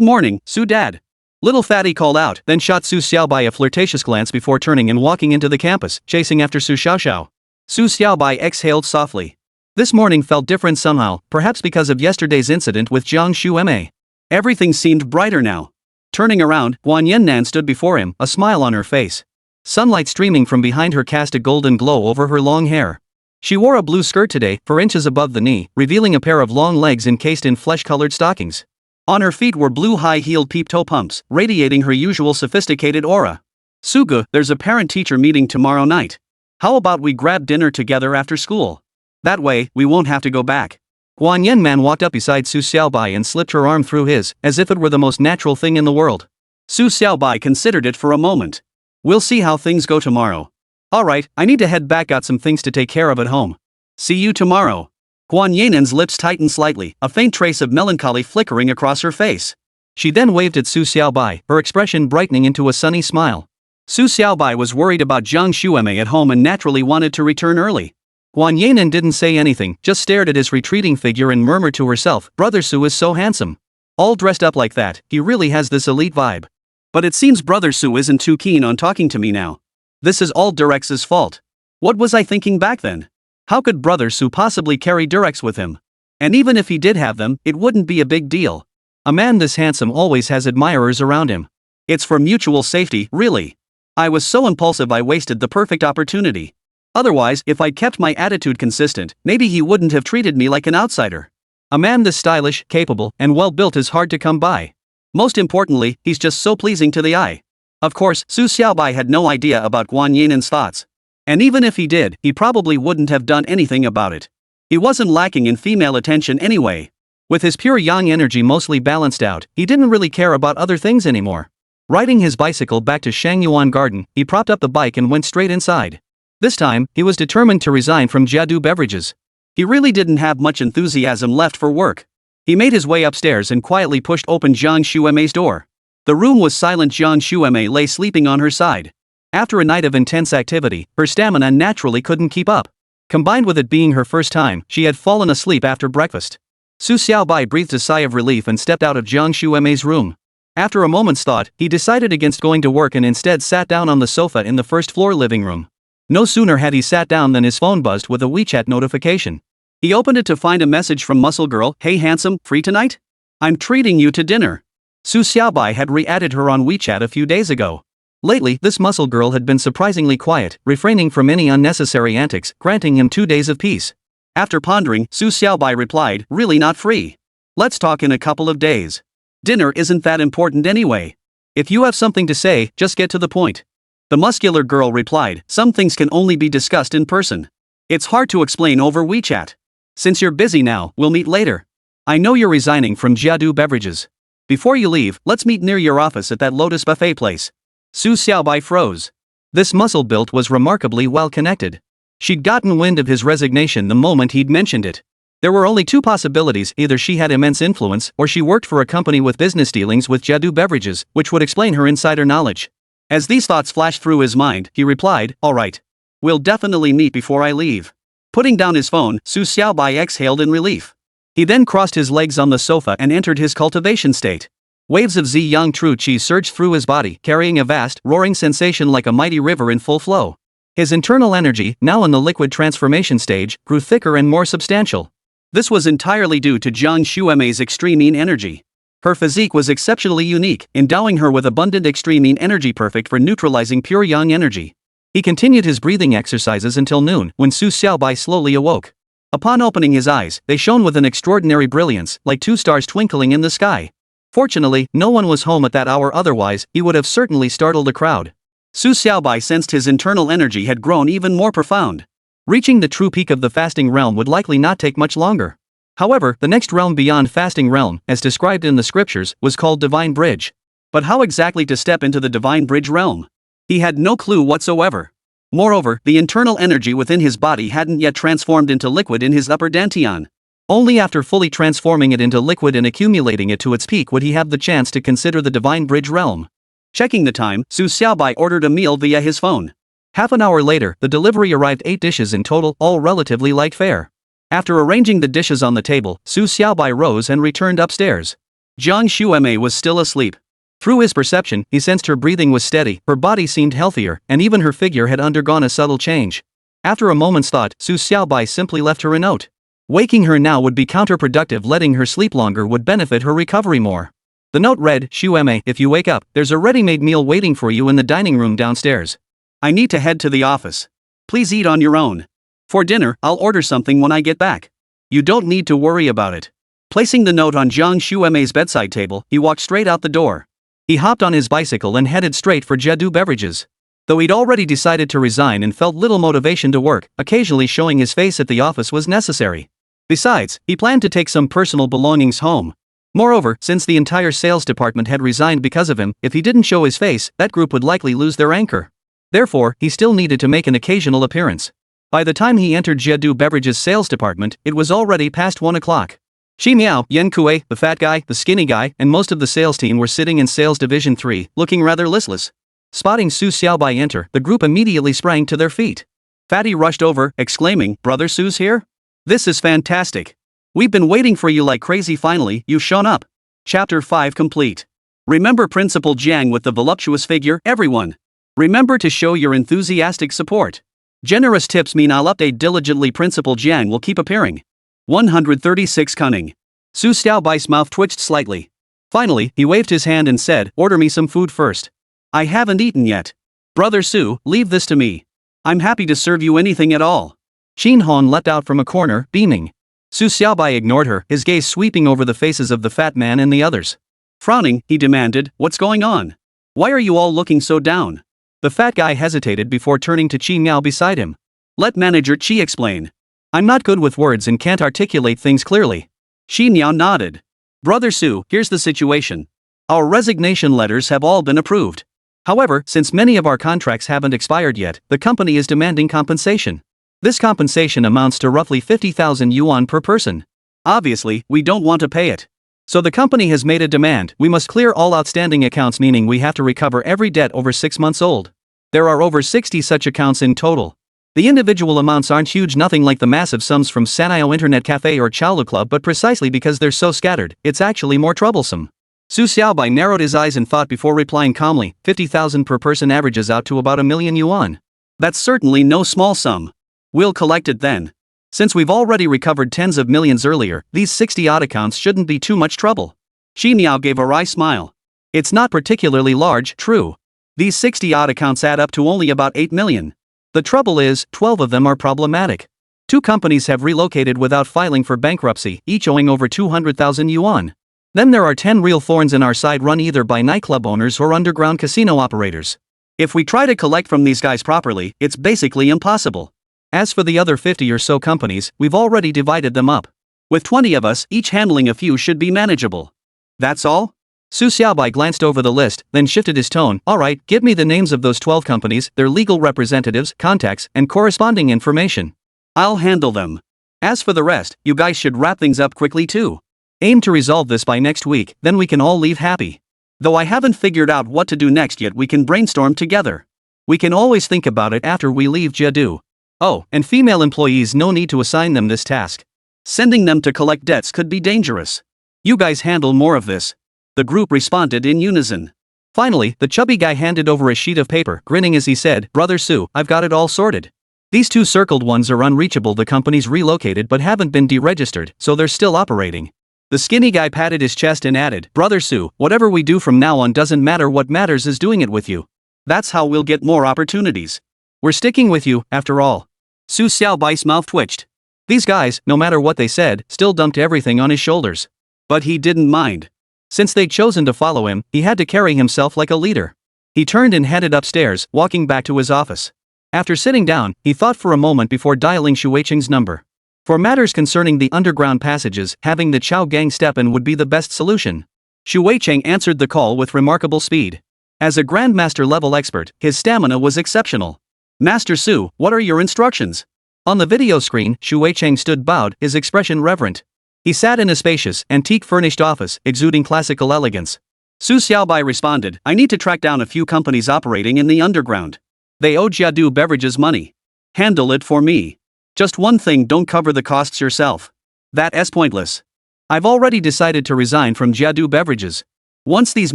morning, Su Dad. Little Fatty called out, then shot Su Xiaobai a flirtatious glance before turning and walking into the campus, chasing after Su Xiaoxiao. Su Xiaobai exhaled softly. This morning felt different somehow, perhaps because of yesterday's incident with Jiang Xuemei. Everything seemed brighter now. Turning around, Guan Yannan stood before him, a smile on her face. Sunlight streaming from behind her cast a golden glow over her long hair. She wore a blue skirt today, 4 inches above the knee, revealing a pair of long legs encased in flesh-colored stockings. On her feet were blue high-heeled peep-toe pumps, radiating her usual sophisticated aura. Sugu, there's a parent-teacher meeting tomorrow night. How about we grab dinner together after school? That way, we won't have to go back. Guan Yanman walked up beside Su Xiaobai and slipped her arm through his, as if it were the most natural thing in the world. Su Xiaobai considered it for a moment. We'll see how things go tomorrow. Alright, I need to head back, got some things to take care of at home. See you tomorrow. Guan Yanan's lips tightened slightly, a faint trace of melancholy flickering across her face. She then waved at Su Xiaobai, her expression brightening into a sunny smile. Su Xiaobai was worried about Jiang Xuemei at home and naturally wanted to return early. Guan Yanan didn't say anything, just stared at his retreating figure and murmured to herself, Brother Su is so handsome. All dressed up like that, he really has this elite vibe. But it seems Brother Su isn't too keen on talking to me now. This is all Durex's fault. What was I thinking back then? How could Brother Su possibly carry Durex with him? And even if he did have them, it wouldn't be a big deal. A man this handsome always has admirers around him. It's for mutual safety, really. I was so impulsive I wasted the perfect opportunity. Otherwise, if I'd kept my attitude consistent, maybe he wouldn't have treated me like an outsider. A man this stylish, capable, and well-built is hard to come by. Most importantly, he's just so pleasing to the eye. Of course, Su Xiaobai had no idea about Guan Yinan's thoughts. And even if he did, he probably wouldn't have done anything about it. He wasn't lacking in female attention anyway. With his pure yang energy mostly balanced out, he didn't really care about other things anymore. Riding his bicycle back to Shangyuan Garden, he propped up the bike and went straight inside. This time, he was determined to resign from Jiadu Beverages. He really didn't have much enthusiasm left for work. He made his way upstairs and quietly pushed open Jiang Shuemei's door. The room was silent. Jiang Shuemei lay sleeping on her side. After a night of intense activity, her stamina naturally couldn't keep up. Combined with it being her first time, she had fallen asleep after breakfast. Su Xiaobai breathed a sigh of relief and stepped out of Jiang Shuemei's room. After a moment's thought, he decided against going to work and instead sat down on the sofa in the first-floor living room. No sooner had he sat down than his phone buzzed with a WeChat notification. He opened it to find a message from Muscle Girl. "Hey handsome, free tonight? I'm treating you to dinner." Su Xiaobai had re-added her on WeChat a few days ago. Lately, this Muscle Girl had been surprisingly quiet, refraining from any unnecessary antics, granting him 2 days of peace. After pondering, Su Xiaobai replied, "Really not free. Let's talk in a couple of days. Dinner isn't that important anyway. If you have something to say, just get to the point." The muscular girl replied, "Some things can only be discussed in person. It's hard to explain over WeChat. Since you're busy now, we'll meet later. I know you're resigning from Jiadu Beverages. Before you leave, let's meet near your office at that Lotus Buffet place." Su Xiaobai froze. This muscle built was remarkably well connected. She'd gotten wind of his resignation the moment he'd mentioned it. There were only two possibilities: either she had immense influence, or she worked for a company with business dealings with Jiadu Beverages, which would explain her insider knowledge. As these thoughts flashed through his mind, he replied, "All right. We'll definitely meet before I leave." Putting down his phone, Su Xiaobai exhaled in relief. He then crossed his legs on the sofa and entered his cultivation state. Waves of Ziyang True Qi surged through his body, carrying a vast, roaring sensation like a mighty river in full flow. His internal energy, now in the liquid transformation stage, grew thicker and more substantial. This was entirely due to Jiang Shuemei's extreme yin energy. Her physique was exceptionally unique, endowing her with abundant extreme yin energy perfect for neutralizing pure yang energy. He continued his breathing exercises until noon, when Su Xiaobai slowly awoke. Upon opening his eyes, they shone with an extraordinary brilliance, like two stars twinkling in the sky. Fortunately, no one was home at that hour, otherwise, he would have certainly startled the crowd. Su Xiaobai sensed his internal energy had grown even more profound. Reaching the true peak of the fasting realm would likely not take much longer. However, the next realm beyond fasting realm, as described in the scriptures, was called Divine Bridge. But how exactly to step into the Divine Bridge realm? He had no clue whatsoever. Moreover, the internal energy within his body hadn't yet transformed into liquid in his upper dantian. Only after fully transforming it into liquid and accumulating it to its peak would he have the chance to consider the Divine Bridge realm. Checking the time, Su Xiaobai ordered a meal via his phone. Half an hour later, the delivery arrived, 8 dishes in total, all relatively light fare. After arranging the dishes on the table, Su Xiaobai rose and returned upstairs. Jiang Shuemei was still asleep. Through his perception, he sensed her breathing was steady, her body seemed healthier, and even her figure had undergone a subtle change. After a moment's thought, Su Xiaobai simply left her a note. Waking her now would be counterproductive, letting her sleep longer would benefit her recovery more. The note read, "Shuemei, if you wake up, there's a ready-made meal waiting for you in the dining room downstairs. I need to head to the office. Please eat on your own. For dinner, I'll order something when I get back. You don't need to worry about it." Placing the note on Jiang Shuemei's bedside table, he walked straight out the door. He hopped on his bicycle and headed straight for Jiadu Beverages. Though he'd already decided to resign and felt little motivation to work, occasionally showing his face at the office was necessary. Besides, he planned to take some personal belongings home. Moreover, since the entire sales department had resigned because of him, if he didn't show his face, that group would likely lose their anchor. Therefore, he still needed to make an occasional appearance. By the time he entered Jiadu Beverages' sales department, it was already past 1 o'clock. Xi Miao, Yan Kue, the fat guy, the skinny guy, and most of the sales team were sitting in Sales Division 3, looking rather listless. Spotting Su Xiaobai enter, the group immediately sprang to their feet. Fatty rushed over, exclaiming, "Brother Su's here? This is fantastic. We've been waiting for you like crazy. Finally, you've shown up." Chapter 5 complete. Remember Principal Jiang with the voluptuous figure, everyone. Remember to show your enthusiastic support. Generous tips mean I'll update diligently. Principal Jiang will keep appearing. 136 Cunning. Su Xiaobai's mouth twitched slightly. Finally, he waved his hand and said, "Order me some food first. I haven't eaten yet. Brother Su, leave this to me. I'm happy to serve you anything at all." Xin Hong leapt out from a corner, beaming. Su Xiaobai ignored her, his gaze sweeping over the faces of the fat man and the others. Frowning, he demanded, "What's going on? Why are you all looking so down?" The fat guy hesitated before turning to Qi Miao beside him. "Let Manager Qi explain. I'm not good with words and can't articulate things clearly." Qi Miao nodded. "Brother Su, here's the situation. Our resignation letters have all been approved. However, since many of our contracts haven't expired yet, the company is demanding compensation. This compensation amounts to roughly 50,000 yuan per person. Obviously, we don't want to pay it. So the company has made a demand: we must clear all outstanding accounts, meaning we have to recover every debt over 6 months old. There are over 60 such accounts in total. The individual amounts aren't huge, nothing like the massive sums from Sanyo Internet Cafe or Chaolu Club, but precisely because they're so scattered, it's actually more troublesome." Su Xiaobai narrowed his eyes in thought before replying calmly, 50,000 per person averages out to about 1,000,000 yuan. That's certainly no small sum. We'll collect it then. Since we've already recovered tens of millions earlier, these 60-odd accounts shouldn't be too much trouble. Qi Miao gave a wry smile. It's not particularly large, true. These 60-odd accounts add up to only about 8 million. The trouble is, 12 of them are problematic. 2 companies have relocated without filing for bankruptcy, each owing over 200,000 yuan. Then there are 10 real thorns in our side, run either by nightclub owners or underground casino operators. If we try to collect from these guys properly, it's basically impossible. As for the other 50 or so companies, we've already divided them up. With 20 of us, each handling a few should be manageable. That's all? Su Xiaobai glanced over the list, then shifted his tone. Alright, give me the names of those 12 companies, their legal representatives, contacts, and corresponding information. I'll handle them. As for the rest, you guys should wrap things up quickly too. Aim to resolve this by next week, then we can all leave happy. Though I haven't figured out what to do next yet, we can brainstorm together. We can always think about it after we leave Jedu. Oh, and female employees, no need to assign them this task. Sending them to collect debts could be dangerous. You guys handle more of this. The group responded in unison. Finally, the chubby guy handed over a sheet of paper, grinning as he said, "Brother Su, I've got it all sorted. These 2 circled ones are unreachable. The company's relocated but haven't been deregistered, so they're still operating." The skinny guy patted his chest and added, "Brother Su, whatever we do from now on doesn't matter. What matters is doing it with you. That's how we'll get more opportunities. We're sticking with you, after all." Su Xiaobai's mouth twitched. These guys, no matter what they said, still dumped everything on his shoulders. But he didn't mind. Since they'd chosen to follow him, he had to carry himself like a leader. He turned and headed upstairs, walking back to his office. After sitting down, he thought for a moment before dialing Shu Weiqing's number. For matters concerning the underground passages, having the Chao gang step in would be the best solution. Shu Weiqing answered the call with remarkable speed. As a Grandmaster level expert, his stamina was exceptional. "Master Su, what are your instructions?" On the video screen, Shu Weiqing stood bowed, his expression reverent. He sat in a spacious, antique-furnished office, exuding classical elegance. Su Xiaobai responded, "I need to track down a few companies operating in the underground. They owe Jiadu Beverages money. Handle it for me. Just one thing, don't cover the costs yourself. That's pointless. I've already decided to resign from Jiadu Beverages. Once these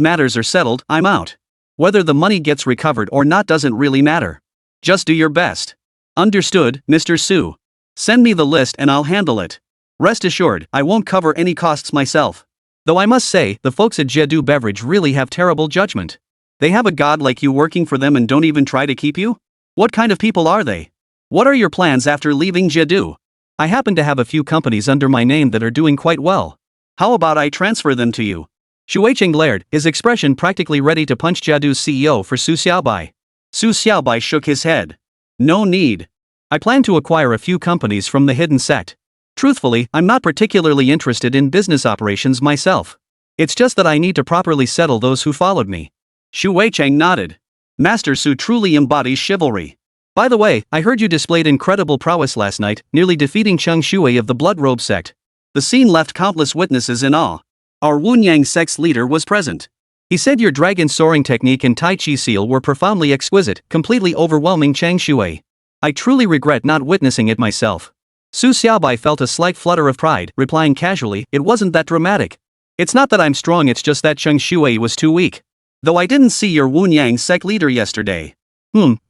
matters are settled, I'm out. Whether the money gets recovered or not doesn't really matter. Just do your best." "Understood, Mr. Su. Send me the list and I'll handle it. Rest assured, I won't cover any costs myself. Though I must say, the folks at Jiadu Beverage really have terrible judgment. They have a god like you working for them and don't even try to keep you? What kind of people are they? What are your plans after leaving Jiadu? I happen to have a few companies under my name that are doing quite well. How about I transfer them to you?" Shu Weiqing glared, his expression practically ready to punch Jiadu's CEO for Su Xiaobai. Su Xiaobai shook his head. "No need. I plan to acquire a few companies from the hidden sect. Truthfully, I'm not particularly interested in business operations myself. It's just that I need to properly settle those who followed me." Shu Weiqing nodded. Master Su truly embodies chivalry. By the way, I heard you displayed incredible prowess last night, nearly defeating Cheng Shui of the Blood Robe sect. The scene left countless witnesses in awe. Our Wunyang sect's leader was present. He said your dragon soaring technique and Tai Chi seal were profoundly exquisite, completely overwhelming Cheng Shui. I truly regret not witnessing it myself. Su Xiaobai felt a slight flutter of pride, replying casually, "It wasn't that dramatic. It's not that I'm strong, it's just that Cheng Shui was too weak. Though I didn't see your Wunyang sect leader yesterday.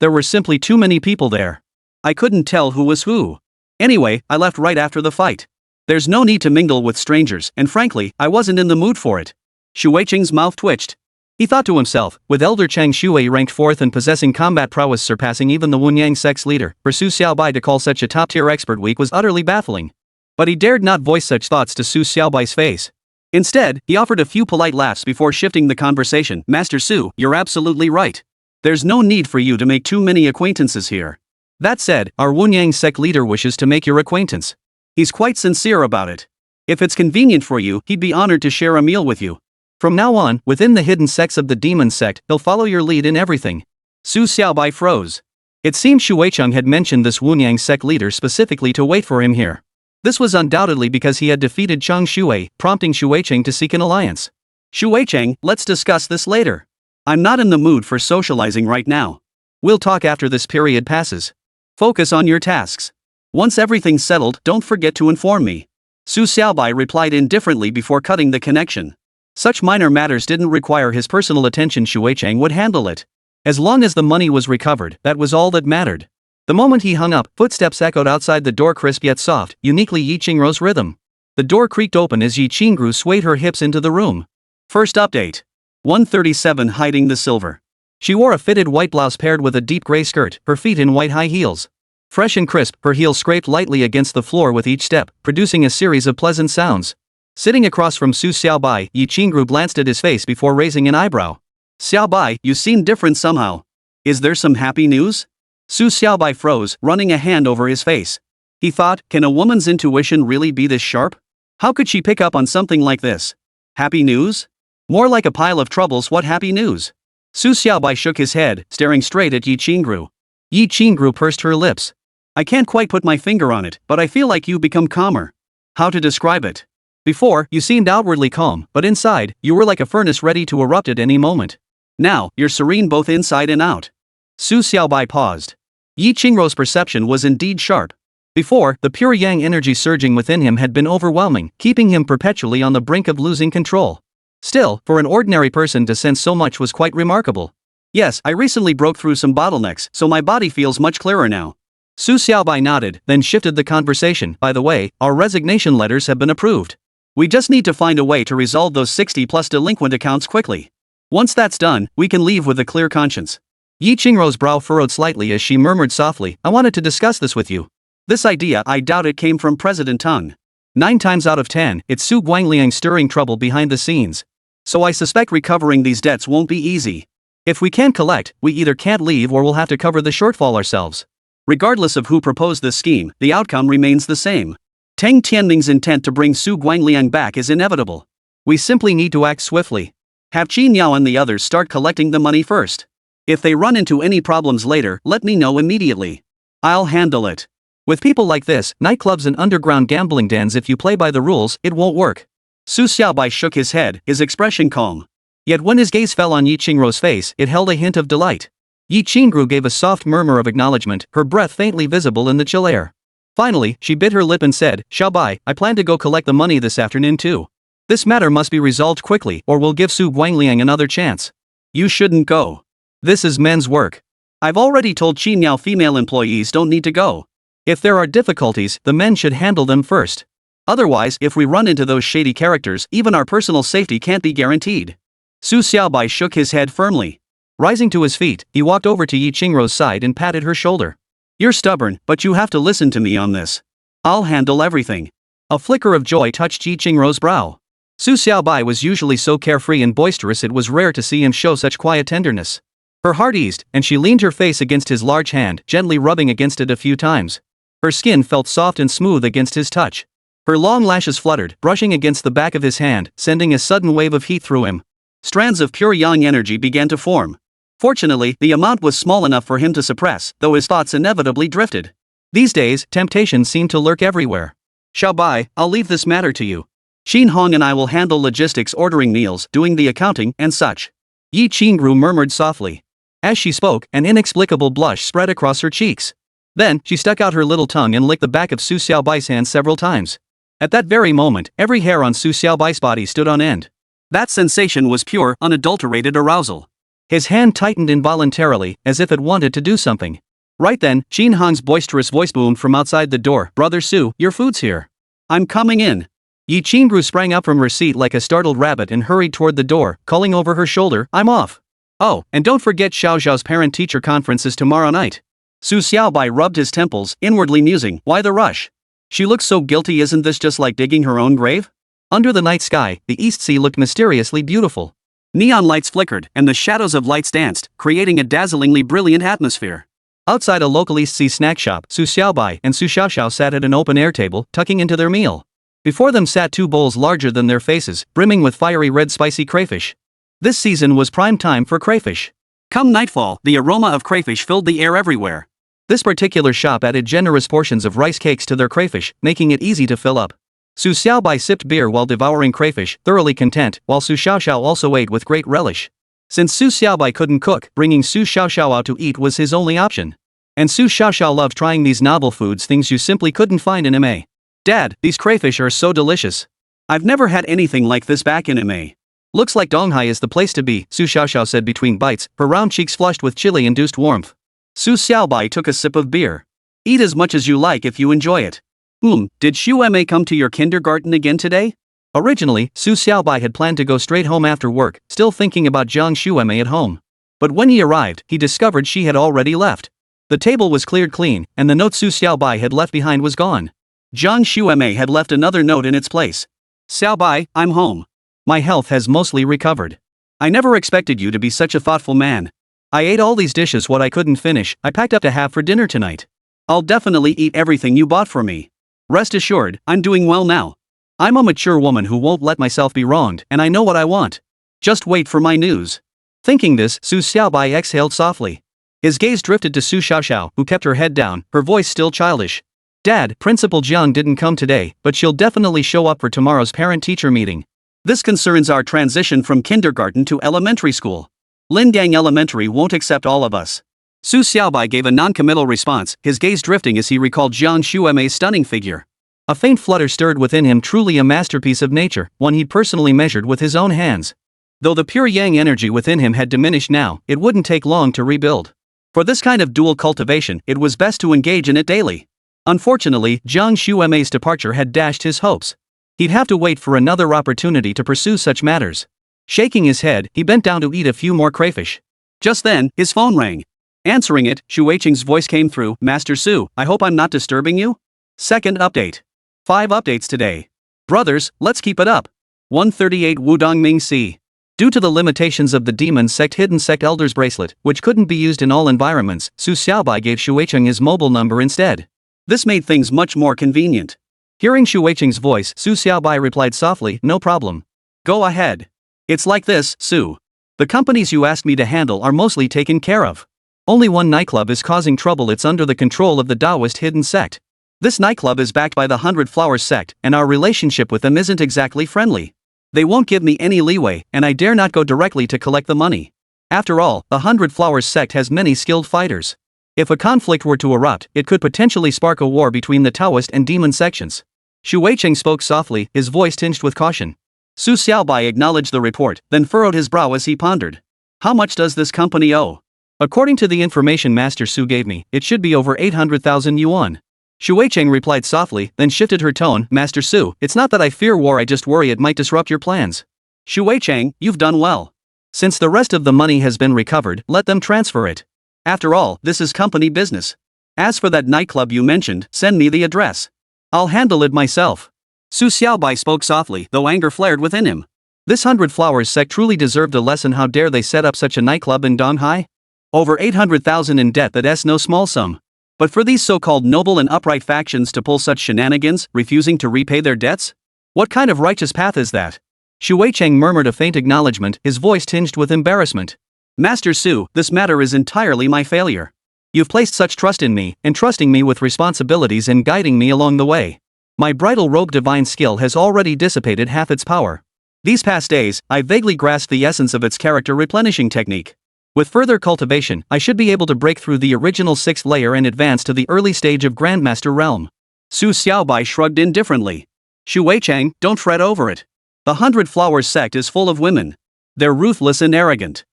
There were simply too many people there. I couldn't tell who was who. Anyway, I left right after the fight. There's no need to mingle with strangers, and frankly, I wasn't in the mood for it." Shu Weiqing's mouth twitched. He thought to himself, with Elder Cheng Shui ranked 4th and possessing combat prowess surpassing even the Wunyang sect's leader, for Su Xiaobai to call such a top-tier expert weak was utterly baffling. But he dared not voice such thoughts to Su Xiaobai's face. Instead, he offered a few polite laughs before shifting the conversation. Master Su, you're absolutely right. There's no need for you to make too many acquaintances here. That said, our Ziyang Sect leader wishes to make your acquaintance. He's quite sincere about it. If it's convenient for you, he'd be honored to share a meal with you. From now on, within the hidden sects of the demon sect, he'll follow your lead in everything. Su Xiaobai froze. It seemed Huixin had mentioned this Ziyang Sect leader specifically to wait for him here. This was undoubtedly because he had defeated Cheng Shui, prompting Huixin to seek an alliance. Huixin, let's discuss this later. I'm not in the mood for socializing right now. We'll talk after this period passes. Focus on your tasks. Once everything's settled, don't forget to inform me. Su Xiaobai replied indifferently before cutting the connection. Such minor matters didn't require his personal attention. Huixin would handle it. As long as the money was recovered, that was all that mattered. The moment he hung up, footsteps echoed outside the door, crisp yet soft, uniquely Yi Qingruo's rhythm. The door creaked open as Yi Qingru swayed her hips into the room. First update. 137 hiding the silver. She wore a fitted white blouse paired with a deep gray skirt, her feet in white high heels. Fresh and crisp, her heels scraped lightly against the floor with each step, producing a series of pleasant sounds. Sitting across from Su Xiaobai, Yi Qingru glanced at his face before raising an eyebrow. Xiaobai, you seem different somehow. Is there some happy news? Su Xiaobai froze, running a hand over his face. He thought, can a woman's intuition really be this sharp? How could she pick up on something like this? Happy news? More like a pile of troubles. What happy news? Su Xiaobai shook his head, staring straight at Yi Qingru. Yi Qingru pursed her lips. I can't quite put my finger on it, but I feel like you've become calmer. How to describe it? Before, you seemed outwardly calm, but inside, you were like a furnace ready to erupt at any moment. Now, you're serene both inside and out. Su Xiaobai paused. Yi Qingruo's perception was indeed sharp. Before, the pure yang energy surging within him had been overwhelming, keeping him perpetually on the brink of losing control. Still, for an ordinary person to sense so much was quite remarkable. Yes, I recently broke through some bottlenecks, so my body feels much clearer now. Su Xiaobai nodded, then shifted the conversation. By the way, our resignation letters have been approved. We just need to find a way to resolve those 60+ delinquent accounts quickly. Once that's done, we can leave with a clear conscience. Yi Qingruo's brow furrowed slightly as she murmured softly, I wanted to discuss this with you. This idea, I doubt it came from President Teng. 9 times out of 10, it's Su Guangliang stirring trouble behind the scenes. So I suspect recovering these debts won't be easy. If we can't collect, we either can't leave or we'll have to cover the shortfall ourselves. Regardless of who proposed this scheme, the outcome remains the same. Teng Tianming's intent to bring Su Guangliang back is inevitable. We simply need to act swiftly. Have Qin Yao and the others start collecting the money first. If they run into any problems later, let me know immediately. I'll handle it. With people like this, nightclubs and underground gambling dens, if you play by the rules, it won't work. Su Xiaobai shook his head, his expression calm. Yet when his gaze fell on Yi Qingruo's face, it held a hint of delight. Yi Qingru gave a soft murmur of acknowledgement, her breath faintly visible in the chill air. Finally, she bit her lip and said, Xiaobai, I plan to go collect the money this afternoon too. This matter must be resolved quickly, or we'll give Su Guangliang another chance. You shouldn't go. This is men's work. I've already told Qin Yao female employees don't need to go. If there are difficulties, the men should handle them first. Otherwise, if we run into those shady characters, even our personal safety can't be guaranteed. Su Xiaobai shook his head firmly. Rising to his feet, he walked over to Yi Qingruo's side and patted her shoulder. You're stubborn, but you have to listen to me on this. I'll handle everything. A flicker of joy touched Yi Qingruo's brow. Su Xiaobai was usually so carefree and boisterous, it was rare to see him show such quiet tenderness. Her heart eased, and she leaned her face against his large hand, gently rubbing against it a few times. Her skin felt soft and smooth against his touch. Her long lashes fluttered, brushing against the back of his hand, sending a sudden wave of heat through him. Strands of pure yang energy began to form. Fortunately, the amount was small enough for him to suppress, though his thoughts inevitably drifted. These days, temptation seemed to lurk everywhere. Xiaobai, I'll leave this matter to you. Xin Hong and I will handle logistics, ordering meals, doing the accounting, and such. Yi Qingru murmured softly. As she spoke, an inexplicable blush spread across her cheeks. Then, she stuck out her little tongue and licked the back of Su Xiaobai's hand several times. At that very moment, every hair on Su Xiaobai's body stood on end. That sensation was pure, unadulterated arousal. His hand tightened involuntarily, as if it wanted to do something. Right then, Xin Hong's boisterous voice boomed from outside the door. Brother Su, your food's here. I'm coming in. Yi Qingru sprang up from her seat like a startled rabbit and hurried toward the door, calling over her shoulder, I'm off. Oh, and don't forget Xiao Zhao's parent-teacher conference is tomorrow night. Su Xiaobai rubbed his temples, inwardly musing, why the rush? She looks so guilty, isn't this just like digging her own grave? Under the night sky, the East Sea looked mysteriously beautiful. Neon lights flickered, and the shadows of lights danced, creating a dazzlingly brilliant atmosphere. Outside a local East Sea snack shop, Su Xiaobai and Su Xiaoxiao sat at an open-air table, tucking into their meal. Before them sat two bowls larger than their faces, brimming with fiery red spicy crayfish. This season was prime time for crayfish. Come nightfall, the aroma of crayfish filled the air everywhere. This particular shop added generous portions of rice cakes to their crayfish, making it easy to fill up. Su Xiaobai sipped beer while devouring crayfish, thoroughly content, while Su Xiaoxiao also ate with great relish. Since Su Xiaobai couldn't cook, bringing Su Xiaoxiao out to eat was his only option. And Su Xiaoxiao loved trying these novel foods, things you simply couldn't find in Emei. Dad, these crayfish are so delicious. I've never had anything like this back in Emei. Looks like Donghai is the place to be, Su Xiaoxiao said between bites, her round cheeks flushed with chili-induced warmth. Su Xiaobai took a sip of beer. Eat as much as you like if you enjoy it. Did Xiaobai come to your kindergarten again today? Originally, Su Xiaobai had planned to go straight home after work, still thinking about Zhang Xiaobai at home. But when he arrived, he discovered she had already left. The table was cleared clean, and the note Su Xiaobai had left behind was gone. Zhang Xiaobai had left another note in its place. Xiaobai, I'm home. My health has mostly recovered. I never expected you to be such a thoughtful man. I ate all these dishes what I couldn't finish, I packed up to have for dinner tonight. I'll definitely eat everything you bought for me. Rest assured, I'm doing well now. I'm a mature woman who won't let myself be wronged, and I know what I want. Just wait for my news. Thinking this, Su Xiaobai exhaled softly. His gaze drifted to Su Xiaoxiao, who kept her head down, her voice still childish. Dad, Principal Jiang didn't come today, but she'll definitely show up for tomorrow's parent-teacher meeting. This concerns our transition from kindergarten to elementary school. Linggang Elementary won't accept all of us. Su Xiaobai gave a non-committal response, his gaze drifting as he recalled Zhang Xiaomai's stunning figure. A faint flutter stirred within him, truly a masterpiece of nature, one he'd personally measured with his own hands. Though the pure yang energy within him had diminished now, it wouldn't take long to rebuild. For this kind of dual cultivation, it was best to engage in it daily. Unfortunately, Zhang Xiaomai's departure had dashed his hopes. He'd have to wait for another opportunity to pursue such matters. Shaking his head, he bent down to eat a few more crayfish. Just then, his phone rang. Answering it, Shu Weiqing's voice came through. Master Su, I hope I'm not disturbing you? Second update. 5 updates today. Brothers, let's keep it up. 138 Wudongming C. Due to the limitations of the Demon Sect Hidden Sect Elder's Bracelet, which couldn't be used in all environments, Su Xiaobai gave Shu Weiqing his mobile number instead. This made things much more convenient. Hearing Shu Weiqing's voice, Su Xiaobai replied softly, no problem. Go ahead. It's like this, Su. The companies you asked me to handle are mostly taken care of. Only one nightclub is causing trouble. It's under the control of the Taoist Hidden Sect. This nightclub is backed by the 100 Flowers Sect, and our relationship with them isn't exactly friendly. They won't give me any leeway, and I dare not go directly to collect the money. After all, the 100 Flowers Sect has many skilled fighters. If a conflict were to erupt, it could potentially spark a war between the Taoist and Demon sections. Shu Weiqing spoke softly, his voice tinged with caution. Su Xiaobai acknowledged the report, then furrowed his brow as he pondered. How much does this company owe? According to the information Master Su gave me, it should be over 800,000 yuan. Shu Weiqing replied softly, then shifted her tone. Master Su, it's not that I fear war, I just worry it might disrupt your plans. Shu Weiqing, you've done well. Since the rest of the money has been recovered, let them transfer it. After all, this is company business. As for that nightclub you mentioned, send me the address. I'll handle it myself. Su Xiaobai spoke softly, though anger flared within him. This 100 Flowers Sect truly deserved a lesson. How dare they set up such a nightclub in Donghai? Over 800,000 in debt, that's no small sum. But for these so-called noble and upright factions to pull such shenanigans, refusing to repay their debts? What kind of righteous path is that? Shu Weiqing murmured a faint acknowledgement, his voice tinged with embarrassment. Master Su, this matter is entirely my failure. You've placed such trust in me, entrusting me with responsibilities and guiding me along the way. My bridal robe divine skill has already dissipated half its power. These past days, I vaguely grasped the essence of its character replenishing technique. With further cultivation, I should be able to break through the original 6th layer and advance to the early stage of Grandmaster realm. Su Xiaobai shrugged indifferently. Shu Weiqing, don't fret over it. The 100 Flowers Sect is full of women. They're ruthless and arrogant,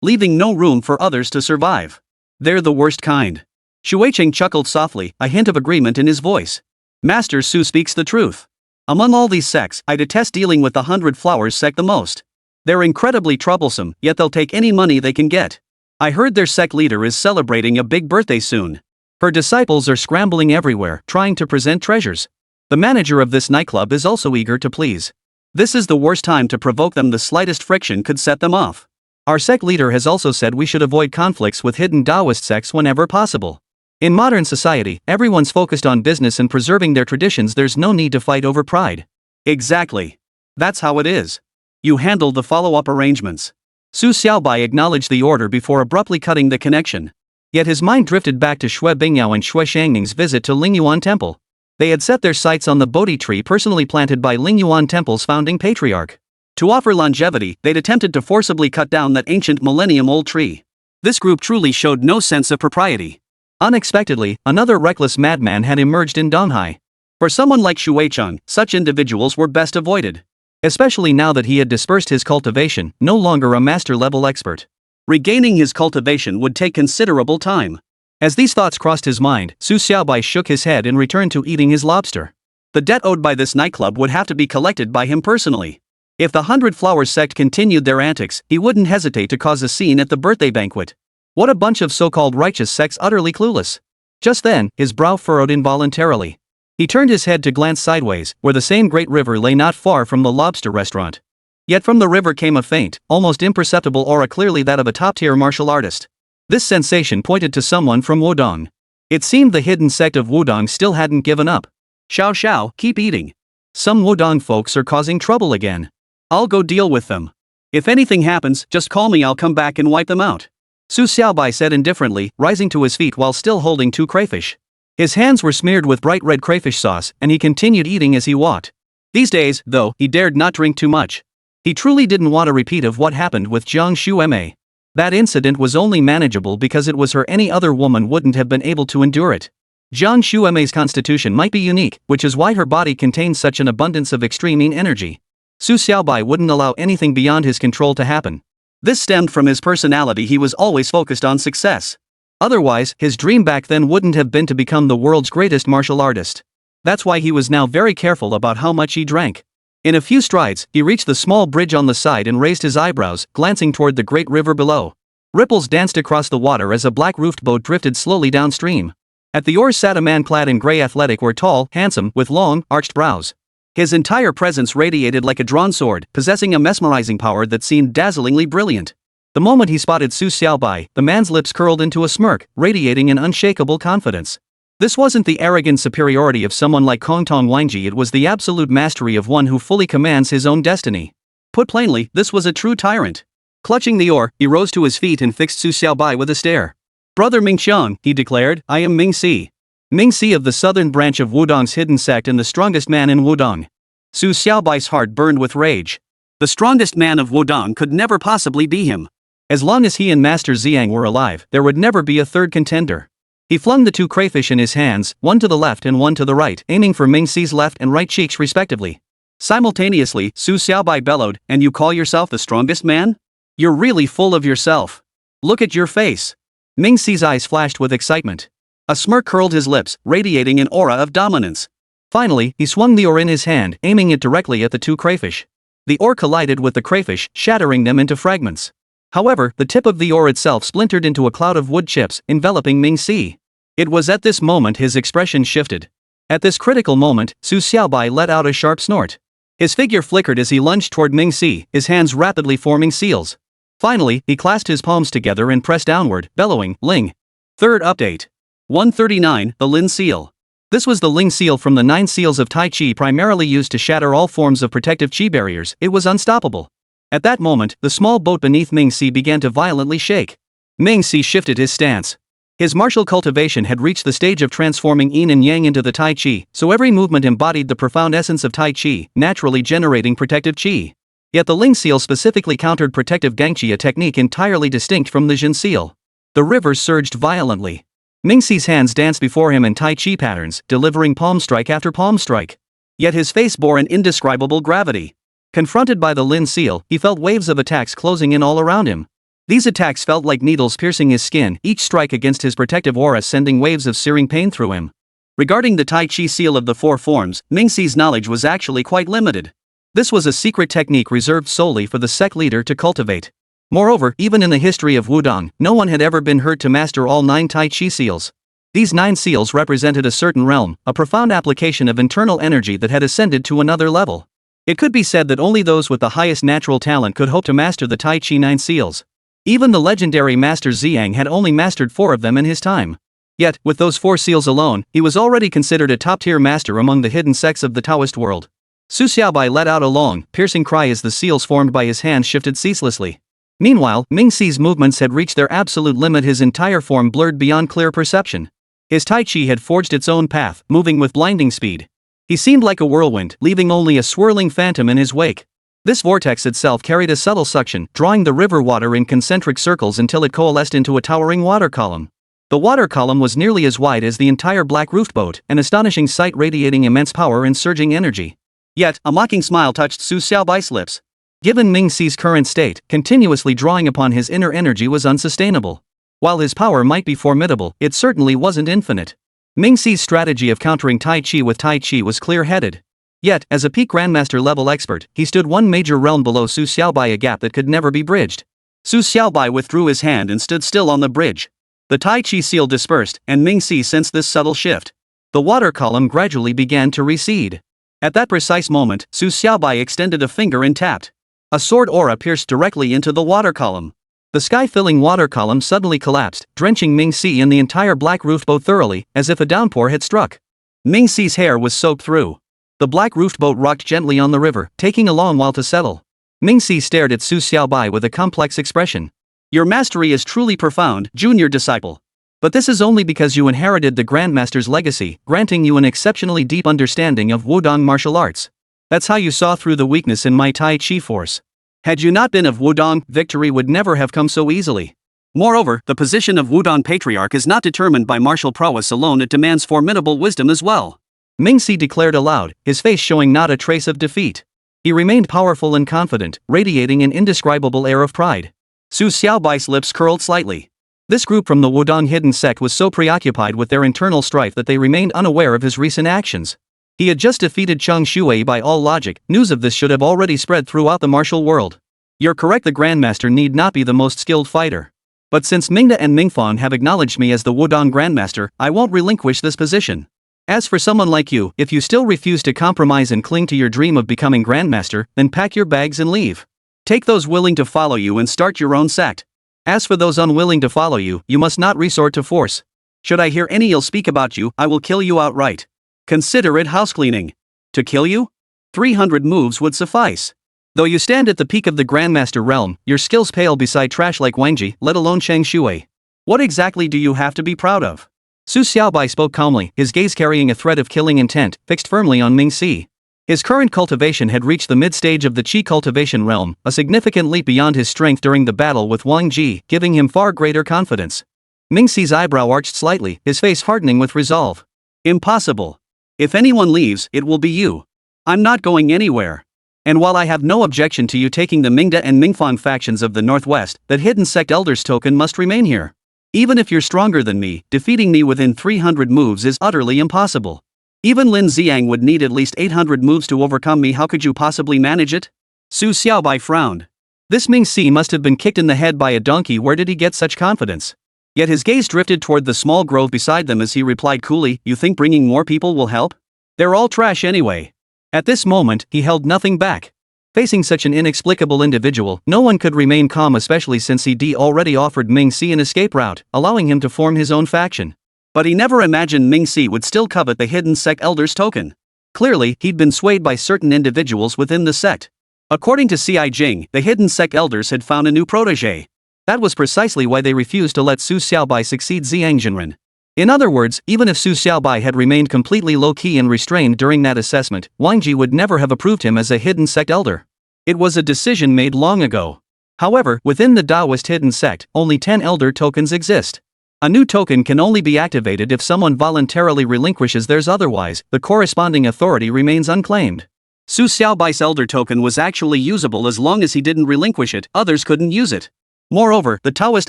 leaving no room for others to survive. They're the worst kind. Shu Weiqing chuckled softly, a hint of agreement in his voice. Master Su speaks the truth. Among all these sects, I detest dealing with the 100 Flowers Sect the most. They're incredibly troublesome, yet they'll take any money they can get. I heard their sect leader is celebrating a big birthday soon. Her disciples are scrambling everywhere, trying to present treasures. The manager of this nightclub is also eager to please. This is the worst time to provoke them. The slightest friction could set them off. Our sect leader has also said we should avoid conflicts with hidden Taoist sects whenever possible. In modern society, everyone's focused on business and preserving their traditions. There's no need to fight over pride. Exactly. That's how it is. You handle the follow-up arrangements. Su Xiaobai acknowledged the order before abruptly cutting the connection. Yet his mind drifted back to Xue Bingyao and Xue Xiangning's visit to Lingyuan Temple. They had set their sights on the Bodhi tree personally planted by Lingyuan Temple's founding patriarch. To offer longevity, they'd attempted to forcibly cut down that ancient millennium-old tree. This group truly showed no sense of propriety. Unexpectedly, another reckless madman had emerged in Donghai. For someone like Xu Weicheng, such individuals were best avoided. Especially now that he had dispersed his cultivation, no longer a master-level expert. Regaining his cultivation would take considerable time. As these thoughts crossed his mind, Su Xiaobai shook his head and returned to eating his lobster. The debt owed by this nightclub would have to be collected by him personally. If the 100 Flowers sect continued their antics, he wouldn't hesitate to cause a scene at the birthday banquet. What a bunch of so-called righteous sects, utterly clueless. Just then, his brow furrowed involuntarily. He turned his head to glance sideways, where the same great river lay not far from the lobster restaurant. Yet from the river came a faint, almost imperceptible aura, clearly that of a top-tier martial artist. This sensation pointed to someone from Wudong. It seemed the hidden sect of Wudong still hadn't given up. Xiao, keep eating. Some Wudong folks are causing trouble again. I'll go deal with them. If anything happens, just call me, I'll come back and wipe them out. Su Xiaobai said indifferently, rising to his feet while still holding 2 crayfish. His hands were smeared with bright red crayfish sauce, and he continued eating as he walked. These days, though, he dared not drink too much. He truly didn't want a repeat of what happened with Jiang Shu Emei. That incident was only manageable because it was her. Any other woman wouldn't have been able to endure it. Jiang Shu Emei's constitution might be unique, which is why her body contains such an abundance of extreme yin energy. Su Xiaobai wouldn't allow anything beyond his control to happen. This stemmed from his personality. He was always focused on success. Otherwise, his dream back then wouldn't have been to become the world's greatest martial artist. That's why he was now very careful about how much he drank. In a few strides, he reached the small bridge on the side and raised his eyebrows, glancing toward the great river below. Ripples danced across the water as a black-roofed boat drifted slowly downstream. At the oars sat a man clad in gray athletic wear, tall, handsome, with long, arched brows. His entire presence radiated like a drawn sword, possessing a mesmerizing power that seemed dazzlingly brilliant. The moment he spotted Su Xiaobai, the man's lips curled into a smirk, radiating an unshakable confidence. This wasn't the arrogant superiority of someone like Kong Tong Wangji, it was the absolute mastery of one who fully commands his own destiny. Put plainly, this was a true tyrant. Clutching the oar, he rose to his feet and fixed Su Xiaobai with a stare. "Brother Mingxiang," he declared, "I am Ming Si. Ming Si of the southern branch of Wudong's hidden sect and the strongest man in Wudong." Su Xiaobai's heart burned with rage. The strongest man of Wudong could never possibly be him. As long as he and Master Ziyang were alive, there would never be a third contender. He flung the 2 crayfish in his hands, one to the left and one to the right, aiming for Ming Si's left and right cheeks respectively. Simultaneously, Su Xiaobai bellowed, "And you call yourself the strongest man? You're really full of yourself. Look at your face." Ming Si's eyes flashed with excitement. A smirk curled his lips, radiating an aura of dominance. Finally, he swung the oar in his hand, aiming it directly at the 2 crayfish. The oar collided with the crayfish, shattering them into fragments. However, the tip of the oar itself splintered into a cloud of wood chips, enveloping Ming Si. It was at this moment his expression shifted. At this critical moment, Su Xiaobai let out a sharp snort. His figure flickered as he lunged toward Ming Si, his hands rapidly forming seals. Finally, he clasped his palms together and pressed downward, bellowing, "Ling." Third update. 139, the Lin Seal. This was the Ling Seal from the 9 seals of Tai Chi, primarily used to shatter all forms of protective chi barriers. It was unstoppable. At that moment, the small boat beneath Ming Si began to violently shake. Ming Si shifted his stance. His martial cultivation had reached the stage of transforming yin and yang into the Tai Chi, so every movement embodied the profound essence of Tai Chi, naturally generating protective chi. Yet the Ling Seal specifically countered protective Gangchi, a technique entirely distinct from the Jin Seal. The river surged violently. Ming Si's hands danced before him in Tai Chi patterns, delivering palm strike after palm strike. Yet his face bore an indescribable gravity. Confronted by the Lin Seal, he felt waves of attacks closing in all around him. These attacks felt like needles piercing his skin, each strike against his protective aura sending waves of searing pain through him. Regarding the Tai Chi Seal of the 4 forms, Ming Si's knowledge was actually quite limited. This was a secret technique reserved solely for the sect leader to cultivate. Moreover, even in the history of Wudong, no one had ever been heard to master all 9 Tai Chi seals. These 9 seals represented a certain realm, a profound application of internal energy that had ascended to another level. It could be said that only those with the highest natural talent could hope to master the Tai Chi 9 seals. Even the legendary master Ziyang had only mastered 4 of them in his time. Yet, with those 4 seals alone, he was already considered a top-tier master among the hidden sects of the Taoist world. Su Xiaobai let out a long, piercing cry as the seals formed by his hand shifted ceaselessly. Meanwhile, Ming Xi's movements had reached their absolute limit, his entire form blurred beyond clear perception. His Tai Chi had forged its own path, moving with blinding speed. He seemed like a whirlwind, leaving only a swirling phantom in his wake. This vortex itself carried a subtle suction, drawing the river water in concentric circles until it coalesced into a towering water column. The water column was nearly as wide as the entire black-roofed boat, an astonishing sight radiating immense power and surging energy. Yet, a mocking smile touched Su Xiaobai's lips. Given Ming Xi's current state, continuously drawing upon his inner energy was unsustainable. While his power might be formidable, it certainly wasn't infinite. Ming Xi's strategy of countering Tai Chi with Tai Chi was clear-headed. Yet, as a peak Grandmaster level expert, he stood one major realm below Su Xiaobai, a gap that could never be bridged. Su Xiaobai withdrew his hand and stood still on the bridge. The Tai Chi seal dispersed, and Ming Xi sensed this subtle shift. The water column gradually began to recede. At that precise moment, Su Xiaobai extended a finger and tapped. A sword aura pierced directly into the water column. The sky-filling water column suddenly collapsed, drenching Ming Xi and the entire black-roofed boat thoroughly, as if a downpour had struck. Ming Xi's hair was soaked through. The black-roofed boat rocked gently on the river, taking a long while to settle. Ming Xi stared at Su Xiaobai with a complex expression. Your mastery is truly profound, junior disciple. But this is only because you inherited the Grandmaster's legacy, granting you an exceptionally deep understanding of Wudong martial arts. That's how you saw through the weakness in my Tai Chi force. Had you not been of Wudong, victory would never have come so easily. Moreover, the position of Wudong Patriarch is not determined by martial prowess alone, it demands formidable wisdom as well. Ming Xi declared aloud, his face showing not a trace of defeat. He remained powerful and confident, radiating an indescribable air of pride. Su Xiaobai's lips curled slightly. This group from the Wudong hidden sect was so preoccupied with their internal strife that they remained unaware of his recent actions. He had just defeated Cheng Shuai. By all logic, news of this should have already spread throughout the martial world. You're correct, the Grandmaster need not be the most skilled fighter. But since Mingda and Mingfang have acknowledged me as the Wudong Grandmaster, I won't relinquish this position. As for someone like you, if you still refuse to compromise and cling to your dream of becoming Grandmaster, then pack your bags and leave. Take those willing to follow you and start your own sect. As for those unwilling to follow you, you must not resort to force. Should I hear any ill speak about you, I will kill you outright. Consider it housecleaning. To kill you? 300 moves would suffice. Though you stand at the peak of the Grandmaster realm, your skills pale beside trash like Wangji, let alone Cheng Shuai. What exactly do you have to be proud of? Su Xiaobai spoke calmly, his gaze carrying a thread of killing intent, fixed firmly on Ming Xi. His current cultivation had reached the mid-stage of the Qi cultivation realm, a significant leap beyond his strength during the battle with Wang Ji, giving him far greater confidence. Ming Xi's eyebrow arched slightly, his face hardening with resolve. Impossible. If anyone leaves, it will be you. I'm not going anywhere. And while I have no objection to you taking the Mingda and Mingfang factions of the Northwest, that hidden sect elder's token must remain here. Even if you're stronger than me, defeating me within 300 moves is utterly impossible. Even Lin Ziyang would need at least 800 moves to overcome me. How could you possibly manage it? Su Xiaobai frowned. This Ming Xi must have been kicked in the head by a donkey. Where did he get such confidence? Yet his gaze drifted toward the small grove beside them as he replied coolly, you think bringing more people will help? They're all trash anyway. At this moment, he held nothing back. Facing such an inexplicable individual, no one could remain calm, especially since he already offered Ming Xi an escape route, allowing him to form his own faction. But he never imagined Ming Xi would still covet the hidden sect elder's token. Clearly, he'd been swayed by certain individuals within the sect. According to C.I. Jing, the hidden sect elders had found a new protege. That was precisely why they refused to let Su Xiaobai succeed Ziyang Jinren. In other words, even if Su Xiaobai had remained completely low-key and restrained during that assessment, Wang Ji would never have approved him as a hidden sect elder. It was a decision made long ago. However, within the Taoist hidden sect, only 10 elder tokens exist. A new token can only be activated if someone voluntarily relinquishes theirs, otherwise, the corresponding authority remains unclaimed. Su Xiaobai's elder token was actually usable as long as he didn't relinquish it, others couldn't use it. Moreover, the Taoist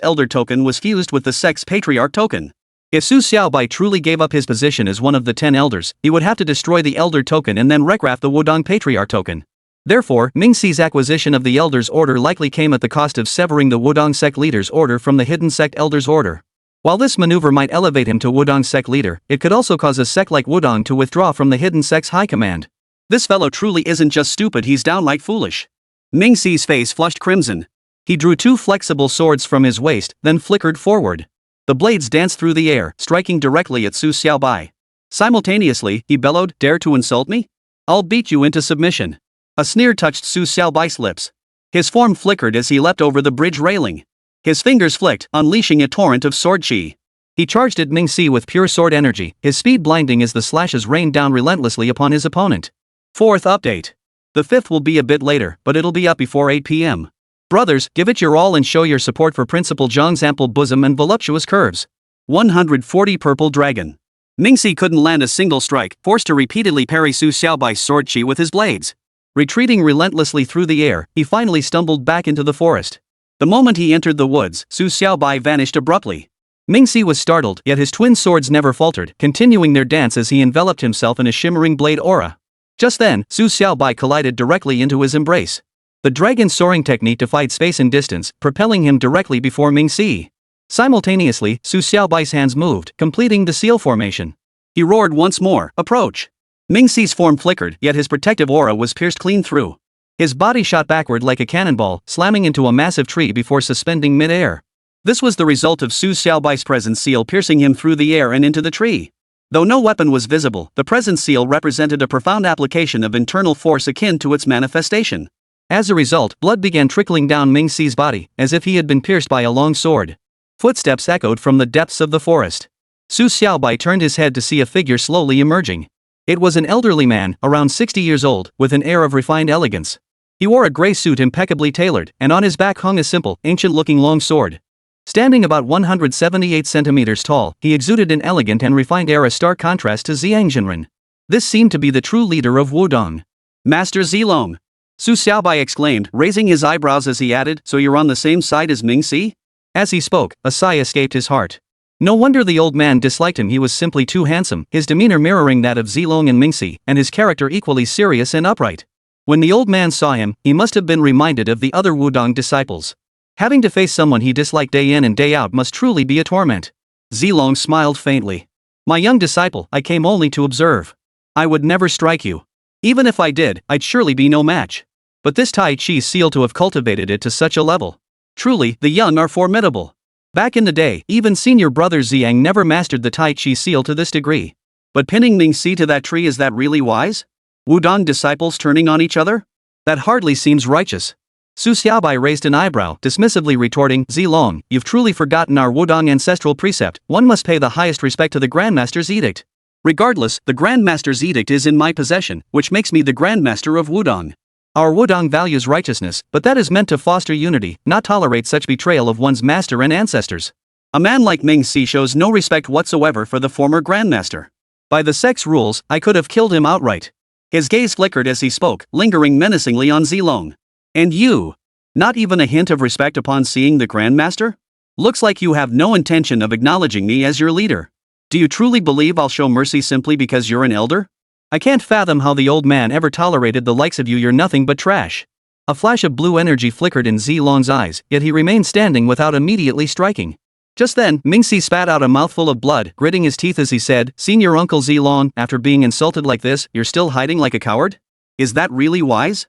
elder token was fused with the sect's patriarch token. If Su Xiaobai truly gave up his position as one of the 10 elders, he would have to destroy the elder token and then recraft the Wudong patriarch token. Therefore, Ming Xi's acquisition of the elder's order likely came at the cost of severing the Wudong sect leader's order from the hidden sect elder's order. While this maneuver might elevate him to Wudong sect leader, it could also cause a sect like Wudong to withdraw from the hidden sect's high command. This fellow truly isn't just stupid, he's downright foolish. Mingxi's face flushed crimson. He drew two flexible swords from his waist, then flickered forward. The blades danced through the air, striking directly at Su Xiaobai. Simultaneously, he bellowed, "Dare to insult me? I'll beat you into submission." A sneer touched Su Xiaobai's lips. His form flickered as he leapt over the bridge railing. His fingers flicked, unleashing a torrent of sword qi. He charged at Mingxi with pure sword energy, his speed blinding as the slashes rained down relentlessly upon his opponent. Fourth update. The fifth will be a bit later, but it'll be up before 8 p.m. Brothers, give it your all and show your support for Principal Zhang's ample bosom and voluptuous curves. 140 Purple Dragon. Mingxi couldn't land a single strike, forced to repeatedly parry Su Xiaobai's sword qi with his blades. Retreating relentlessly through the air, he finally stumbled back into the forest. The moment he entered the woods, Su Xiaobai vanished abruptly. Mingxi was startled, yet his twin swords never faltered, continuing their dance as he enveloped himself in a shimmering blade aura. Just then, Su Xiaobai collided directly into his embrace. The dragon soaring technique defied space and distance, propelling him directly before Mingxi. Simultaneously, Su Xiaobai's hands moved, completing the seal formation. He roared once more, "Approach!" Mingxi's form flickered, yet his protective aura was pierced clean through. His body shot backward like a cannonball, slamming into a massive tree before suspending mid-air. This was the result of Su Xiaobai's presence seal piercing him through the air and into the tree. Though no weapon was visible, the presence seal represented a profound application of internal force akin to its manifestation. As a result, blood began trickling down Mingxi's body, as if he had been pierced by a long sword. Footsteps echoed from the depths of the forest. Su Xiaobai turned his head to see a figure slowly emerging. It was an elderly man, around 60 years old, with an air of refined elegance. He wore a gray suit impeccably tailored, and on his back hung a simple, ancient-looking long sword. Standing about 178 centimeters tall, he exuded an elegant and refined air, a stark contrast to Ziyang. This seemed to be the true leader of Wudong. "Master Zilong!" Su Xiaobai exclaimed, raising his eyebrows as he added, "So you're on the same side as Mingxi?" As he spoke, a sigh escaped his heart. No wonder the old man disliked him, he was simply too handsome, his demeanor mirroring that of Zilong and Mingxi, and his character equally serious and upright. When the old man saw him, he must have been reminded of the other Wudong disciples. Having to face someone he disliked day in and day out must truly be a torment. Zilong smiled faintly. "My young disciple, I came only to observe. I would never strike you. Even if I did, I'd surely be no match. But this Tai Chi seal to have cultivated it to such a level. Truly, the young are formidable. Back in the day, even senior brother Ziyang never mastered the Tai Chi seal to this degree. But pinning Mingxi to that tree, is that really wise? Wudong disciples turning on each other? That hardly seems righteous." Su Xiaobai raised an eyebrow, dismissively retorting, "Zilong, you've truly forgotten our Wudong ancestral precept, one must pay the highest respect to the Grandmaster's edict. Regardless, the Grandmaster's edict is in my possession, which makes me the Grandmaster of Wudong. Our Wudong values righteousness, but that is meant to foster unity, not tolerate such betrayal of one's master and ancestors. A man like Mingxi shows no respect whatsoever for the former Grandmaster. By the sect's rules, I could have killed him outright." His gaze flickered as he spoke, lingering menacingly on Zilong. "And you? Not even a hint of respect upon seeing the Grandmaster? Looks like you have no intention of acknowledging me as your leader. Do you truly believe I'll show mercy simply because you're an elder? I can't fathom how the old man ever tolerated the likes of you, you're nothing but trash." A flash of blue energy flickered in Zilong's eyes, yet he remained standing without immediately striking. Just then, Mingxi spat out a mouthful of blood, gritting his teeth as he said, "Senior Uncle Zilong, after being insulted like this, you're still hiding like a coward? Is that really wise?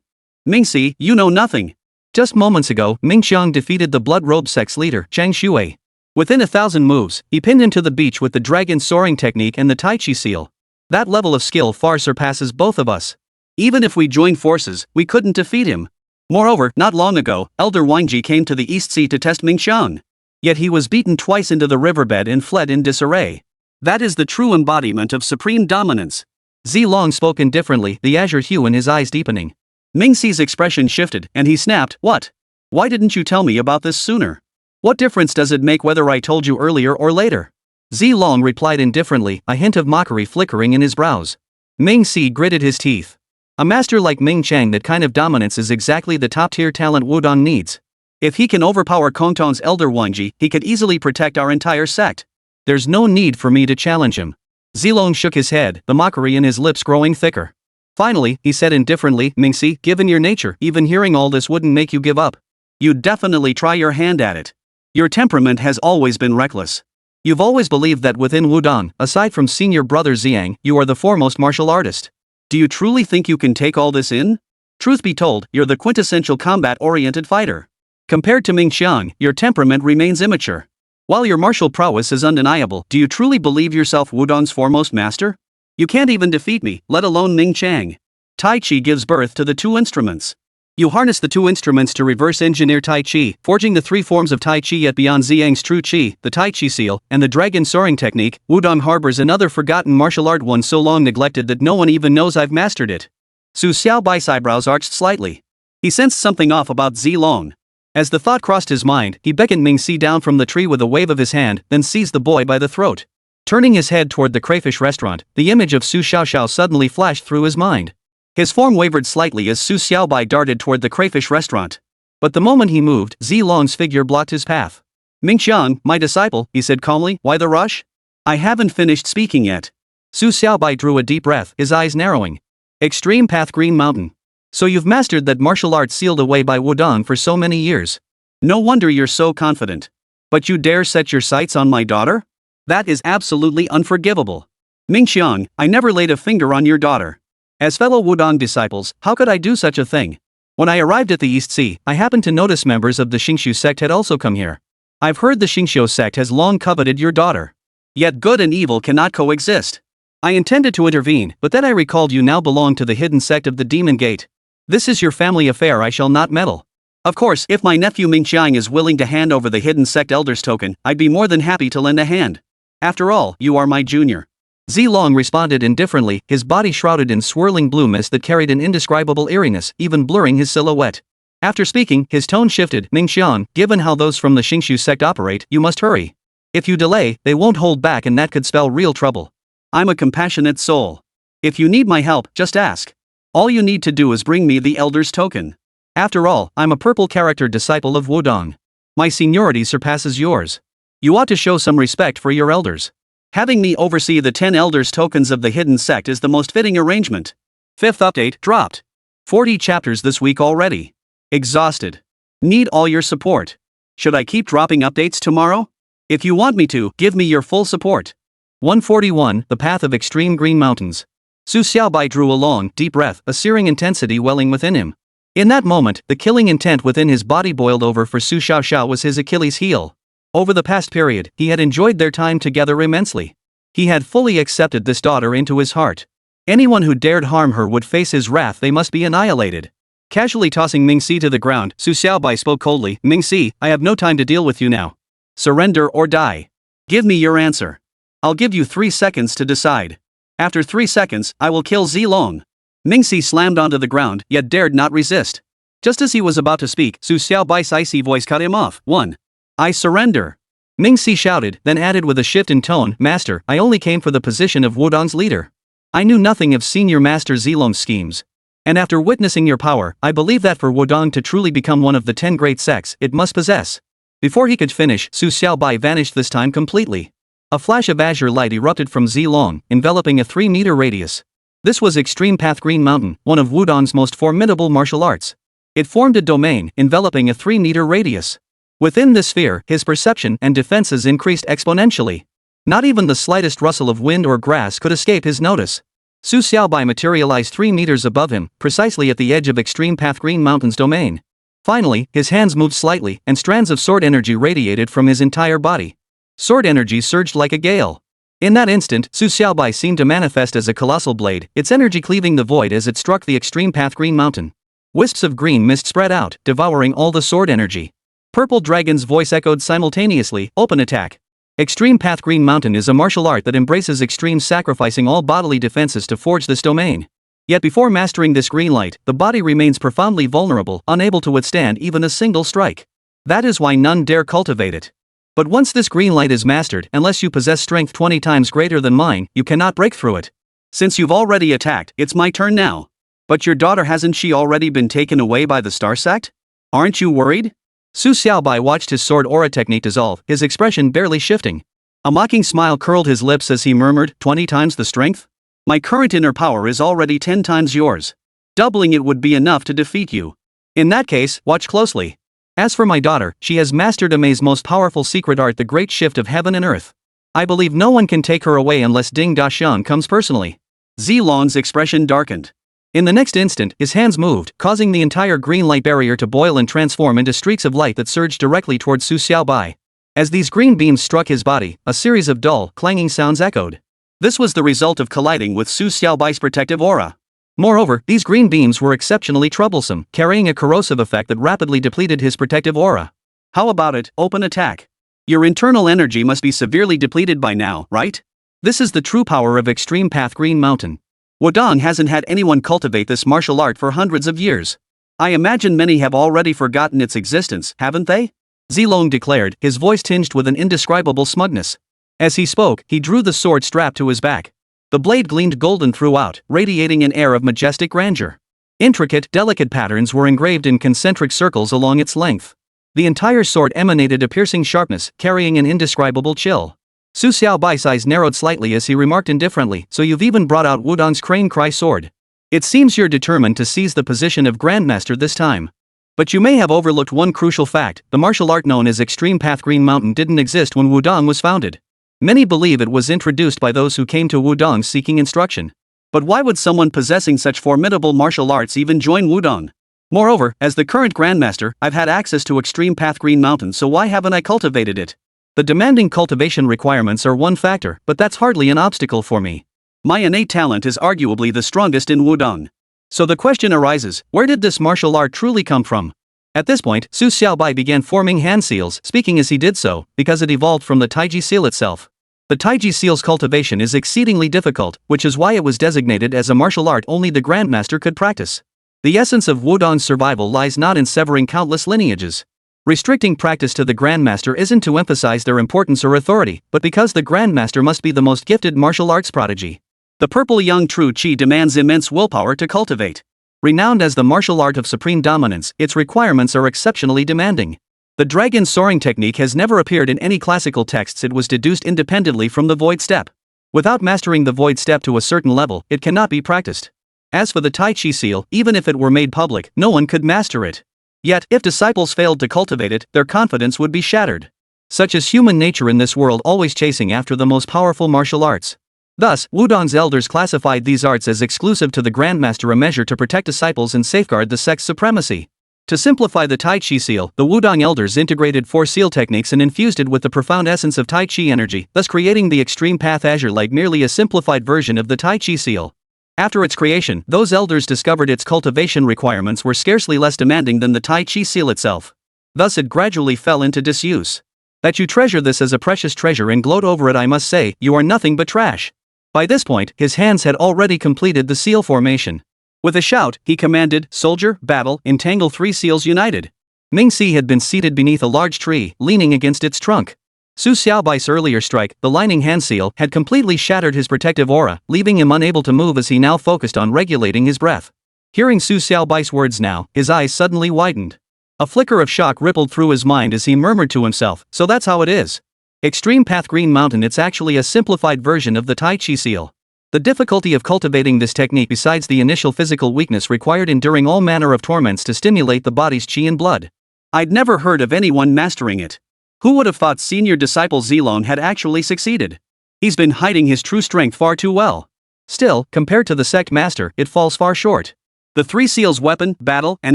Mingxi, you know nothing. Just moments ago, Ming Xiang defeated the blood-robed sect's leader, Chang Shui. Within 1,000 moves, he pinned him to the beach with the dragon soaring technique and the Tai Chi seal. That level of skill far surpasses both of us. Even if we joined forces, we couldn't defeat him. Moreover, not long ago, Elder Wangji came to the East Sea to test Ming Xiang. Yet he was beaten twice into the riverbed and fled in disarray. That is the true embodiment of supreme dominance." Zilong spoke indifferently, the azure hue in his eyes deepening. Mingxi's expression shifted, and he snapped, "What? Why didn't you tell me about this sooner? What difference does it make whether I told you earlier or later?" Zilong replied indifferently, a hint of mockery flickering in his brows. Mingxi gritted his teeth. A master like Ming Chang, that kind of dominance is exactly the top-tier talent Wudong needs. If he can overpower Kongtong's elder Wangji, he could easily protect our entire sect. There's no need for me to challenge him. Zilong shook his head, the mockery in his lips growing thicker. Finally, he said indifferently, "Mingxi, given your nature, even hearing all this wouldn't make you give up. You'd definitely try your hand at it. Your temperament has always been reckless. You've always believed that within Wudong, aside from senior brother Ziyang, you are the foremost martial artist. Do you truly think you can take all this in? Truth be told, you're the quintessential combat-oriented fighter. Compared to Ming Xiang, your temperament remains immature. While your martial prowess is undeniable, do you truly believe yourself Wudong's foremost master? You can't even defeat me, let alone Ming Qiang. Tai Chi gives birth to the two instruments. You harness the two instruments to reverse engineer Tai Chi, forging the three forms of Tai Chi yet beyond Ziyang's True Qi, the Tai Chi seal, and the dragon soaring technique. Wudong harbors another forgotten martial art, one so long neglected that no one even knows I've mastered it. Su Xiaobai's eyebrows arched slightly. He sensed something off about Zilong. As the thought crossed his mind, he beckoned Mingxi down from the tree with a wave of his hand, then seized the boy by the throat. Turning his head toward the crayfish restaurant, the image of Su Xiaoxiao suddenly flashed through his mind. His form wavered slightly as Su Xiaobai darted toward the crayfish restaurant. But the moment he moved, Zilong's figure blocked his path. Ming Xiang, my disciple, he said calmly, why the rush? I haven't finished speaking yet. Su Xiaobai drew a deep breath, his eyes narrowing. Extreme Path Green Mountain. So you've mastered that martial art sealed away by Wudong for so many years. No wonder you're so confident. But you dare set your sights on my daughter? That is absolutely unforgivable. Ming Xiang, I never laid a finger on your daughter. As fellow Wudong disciples, how could I do such a thing? When I arrived at the East Sea, I happened to notice members of the Xingqiu sect had also come here. I've heard the Xingqiu sect has long coveted your daughter. Yet good and evil cannot coexist. I intended to intervene, but then I recalled you now belong to the hidden sect of the Demon Gate. This is your family affair, I shall not meddle. Of course, if my nephew Ming Xiang is willing to hand over the hidden sect elder's token, I'd be more than happy to lend a hand. After all, you are my junior. Zilong responded indifferently, his body shrouded in swirling blue mist that carried an indescribable eeriness, even blurring his silhouette. After speaking, his tone shifted. Ming Xiang, given how those from the Xingqiu sect operate, you must hurry. If you delay, they won't hold back and that could spell real trouble. I'm a compassionate soul. If you need my help, just ask. All you need to do is bring me the elder's token. After all, I'm a purple character disciple of Wudong. My seniority surpasses yours. You ought to show some respect for your elders. Having me oversee the 10 elders' tokens of the hidden sect is the most fitting arrangement. 5th update dropped. 40 chapters this week already. Exhausted. Need all your support. Should I keep dropping updates tomorrow? If you want me to, give me your full support. 141, The Path of Extreme Green Mountains. Su Xiaobai drew a long, deep breath, a searing intensity welling within him. In that moment, the killing intent within his body boiled over, for Su Xiaoxiao was his Achilles heel. Over the past period, he had enjoyed their time together immensely. He had fully accepted this daughter into his heart. Anyone who dared harm her would face his wrath, they must be annihilated. Casually tossing Mingxi to the ground, Su Xiaobai spoke coldly, Mingxi, I have no time to deal with you now. Surrender or die. Give me your answer. I'll give you 3 seconds to decide. After 3 seconds, I will kill Zilong. Mingxi slammed onto the ground, yet dared not resist. Just as he was about to speak, Su Xiaobai's icy voice cut him off. 1. I surrender. Mingxi shouted, then added with a shift in tone, Master, I only came for the position of Wudong's leader. I knew nothing of Senior Master Zilong's schemes. And after witnessing your power, I believe that for Wudong to truly become one of the 10 great sects, it must possess. Before he could finish, Su Xiaobai vanished, this time completely. A flash of azure light erupted from Zilong, enveloping a 3-meter radius. This was Extreme Path Green Mountain, one of Wudong's most formidable martial arts. It formed a domain, enveloping a 3-meter radius. Within this sphere, his perception and defenses increased exponentially. Not even the slightest rustle of wind or grass could escape his notice. Su Xiaobai materialized 3 meters above him, precisely at the edge of Extreme Path Green Mountain's domain. Finally, his hands moved slightly, and strands of sword energy radiated from his entire body. Sword energy surged like a gale. In that instant, Su Xiaobai seemed to manifest as a colossal blade, its energy cleaving the void as it struck the Extreme Path Green Mountain. Wisps of green mist spread out, devouring all the sword energy. Purple Dragon's voice echoed simultaneously, open attack. Extreme Path Green Mountain is a martial art that embraces extreme, sacrificing all bodily defenses to forge this domain. Yet before mastering this green light, the body remains profoundly vulnerable, unable to withstand even a single strike. That is why none dare cultivate it. But once this green light is mastered, unless you possess strength 20 times greater than mine, you cannot break through it. Since you've already attacked, it's my turn now. But your daughter, hasn't she already been taken away by the Star Sect? Aren't you worried? Su Xiaobai watched his sword aura technique dissolve, his expression barely shifting. A mocking smile curled his lips as he murmured, 20 times the strength? My current inner power is already 10 times yours. Doubling it would be enough to defeat you. In that case, watch closely. As for my daughter, she has mastered Emei's most powerful secret art, the great shift of heaven and earth. I believe no one can take her away unless Ding Daxian comes personally. Zilong's expression darkened. In the next instant, his hands moved, causing the entire green light barrier to boil and transform into streaks of light that surged directly towards Su Xiaobai. As these green beams struck his body, a series of dull, clanging sounds echoed. This was the result of colliding with Su Xiaobai's protective aura. Moreover, these green beams were exceptionally troublesome, carrying a corrosive effect that rapidly depleted his protective aura. How about it, open attack? Your internal energy must be severely depleted by now, right? This is the true power of Extreme Path Green Mountain. Wudong hasn't had anyone cultivate this martial art for hundreds of years. I imagine many have already forgotten its existence, haven't they? Zilong declared, his voice tinged with an indescribable smugness. As he spoke, he drew the sword strapped to his back. The blade gleamed golden throughout, radiating an air of majestic grandeur. Intricate, delicate patterns were engraved in concentric circles along its length. The entire sword emanated a piercing sharpness, carrying an indescribable chill. Su Xiaobai's eyes narrowed slightly as he remarked indifferently, so you've even brought out Wudong's crane cry sword. It seems you're determined to seize the position of Grandmaster this time. But you may have overlooked one crucial fact: the martial art known as Extreme Path Green Mountain didn't exist when Wudong was founded. Many believe it was introduced by those who came to Wudong seeking instruction. But why would someone possessing such formidable martial arts even join Wudong? Moreover, as the current Grandmaster, I've had access to Extreme Path Green Mountain, so why haven't I cultivated it? The demanding cultivation requirements are one factor, but that's hardly an obstacle for me. My innate talent is arguably the strongest in Wudong. So the question arises, where did this martial art truly come from? At this point, Su Xiaobai began forming hand seals, speaking as he did so, because it evolved from the Taiji seal itself. The Taiji seal's cultivation is exceedingly difficult, which is why it was designated as a martial art only the Grandmaster could practice. The essence of Wudong's survival lies not in severing countless lineages. Restricting practice to the Grandmaster isn't to emphasize their importance or authority, but because the Grandmaster must be the most gifted martial arts prodigy. The purple Ziyang True Qi demands immense willpower to cultivate. Renowned as the martial art of supreme dominance, its requirements are exceptionally demanding. The dragon soaring technique has never appeared in any classical texts. It was deduced independently from the void step. Without mastering the void step to a certain level, it cannot be practiced. As for the Tai Chi seal, even if it were made public, no one could master it. Yet, if disciples failed to cultivate it, their confidence would be shattered. Such is human nature in this world, always chasing after the most powerful martial arts. Thus, Wudong's elders classified these arts as exclusive to the Grandmaster, a measure to protect disciples and safeguard the sect's supremacy. To simplify the Tai Chi seal, the Wudong elders integrated 4 seal techniques and infused it with the profound essence of Tai Chi energy, thus creating the Extreme Path Azure Light, merely a simplified version of the Tai Chi seal. After its creation, those elders discovered its cultivation requirements were scarcely less demanding than the Tai Chi seal itself. Thus it gradually fell into disuse. That you treasure this as a precious treasure and gloat over it, I must say, you are nothing but trash. By this point, his hands had already completed the seal formation. With a shout, he commanded, "Soldier, battle, entangle 3 seals united." Mingxi had been seated beneath a large tree, leaning against its trunk. Su Xiaobai's earlier strike, the lining hand seal, had completely shattered his protective aura, leaving him unable to move as he now focused on regulating his breath. Hearing Su Xiaobai's words now, his eyes suddenly widened. A flicker of shock rippled through his mind as he murmured to himself, "So that's how it is. Extreme Path Green Mountain, it's actually a simplified version of the Tai Chi seal." The difficulty of cultivating this technique, besides the initial physical weakness, required enduring all manner of torments to stimulate the body's qi and blood. I'd never heard of anyone mastering it. Who would have thought senior disciple Zilong had actually succeeded? He's been hiding his true strength far too well. Still, compared to the sect master, it falls far short. The 3 seals, weapon, battle, and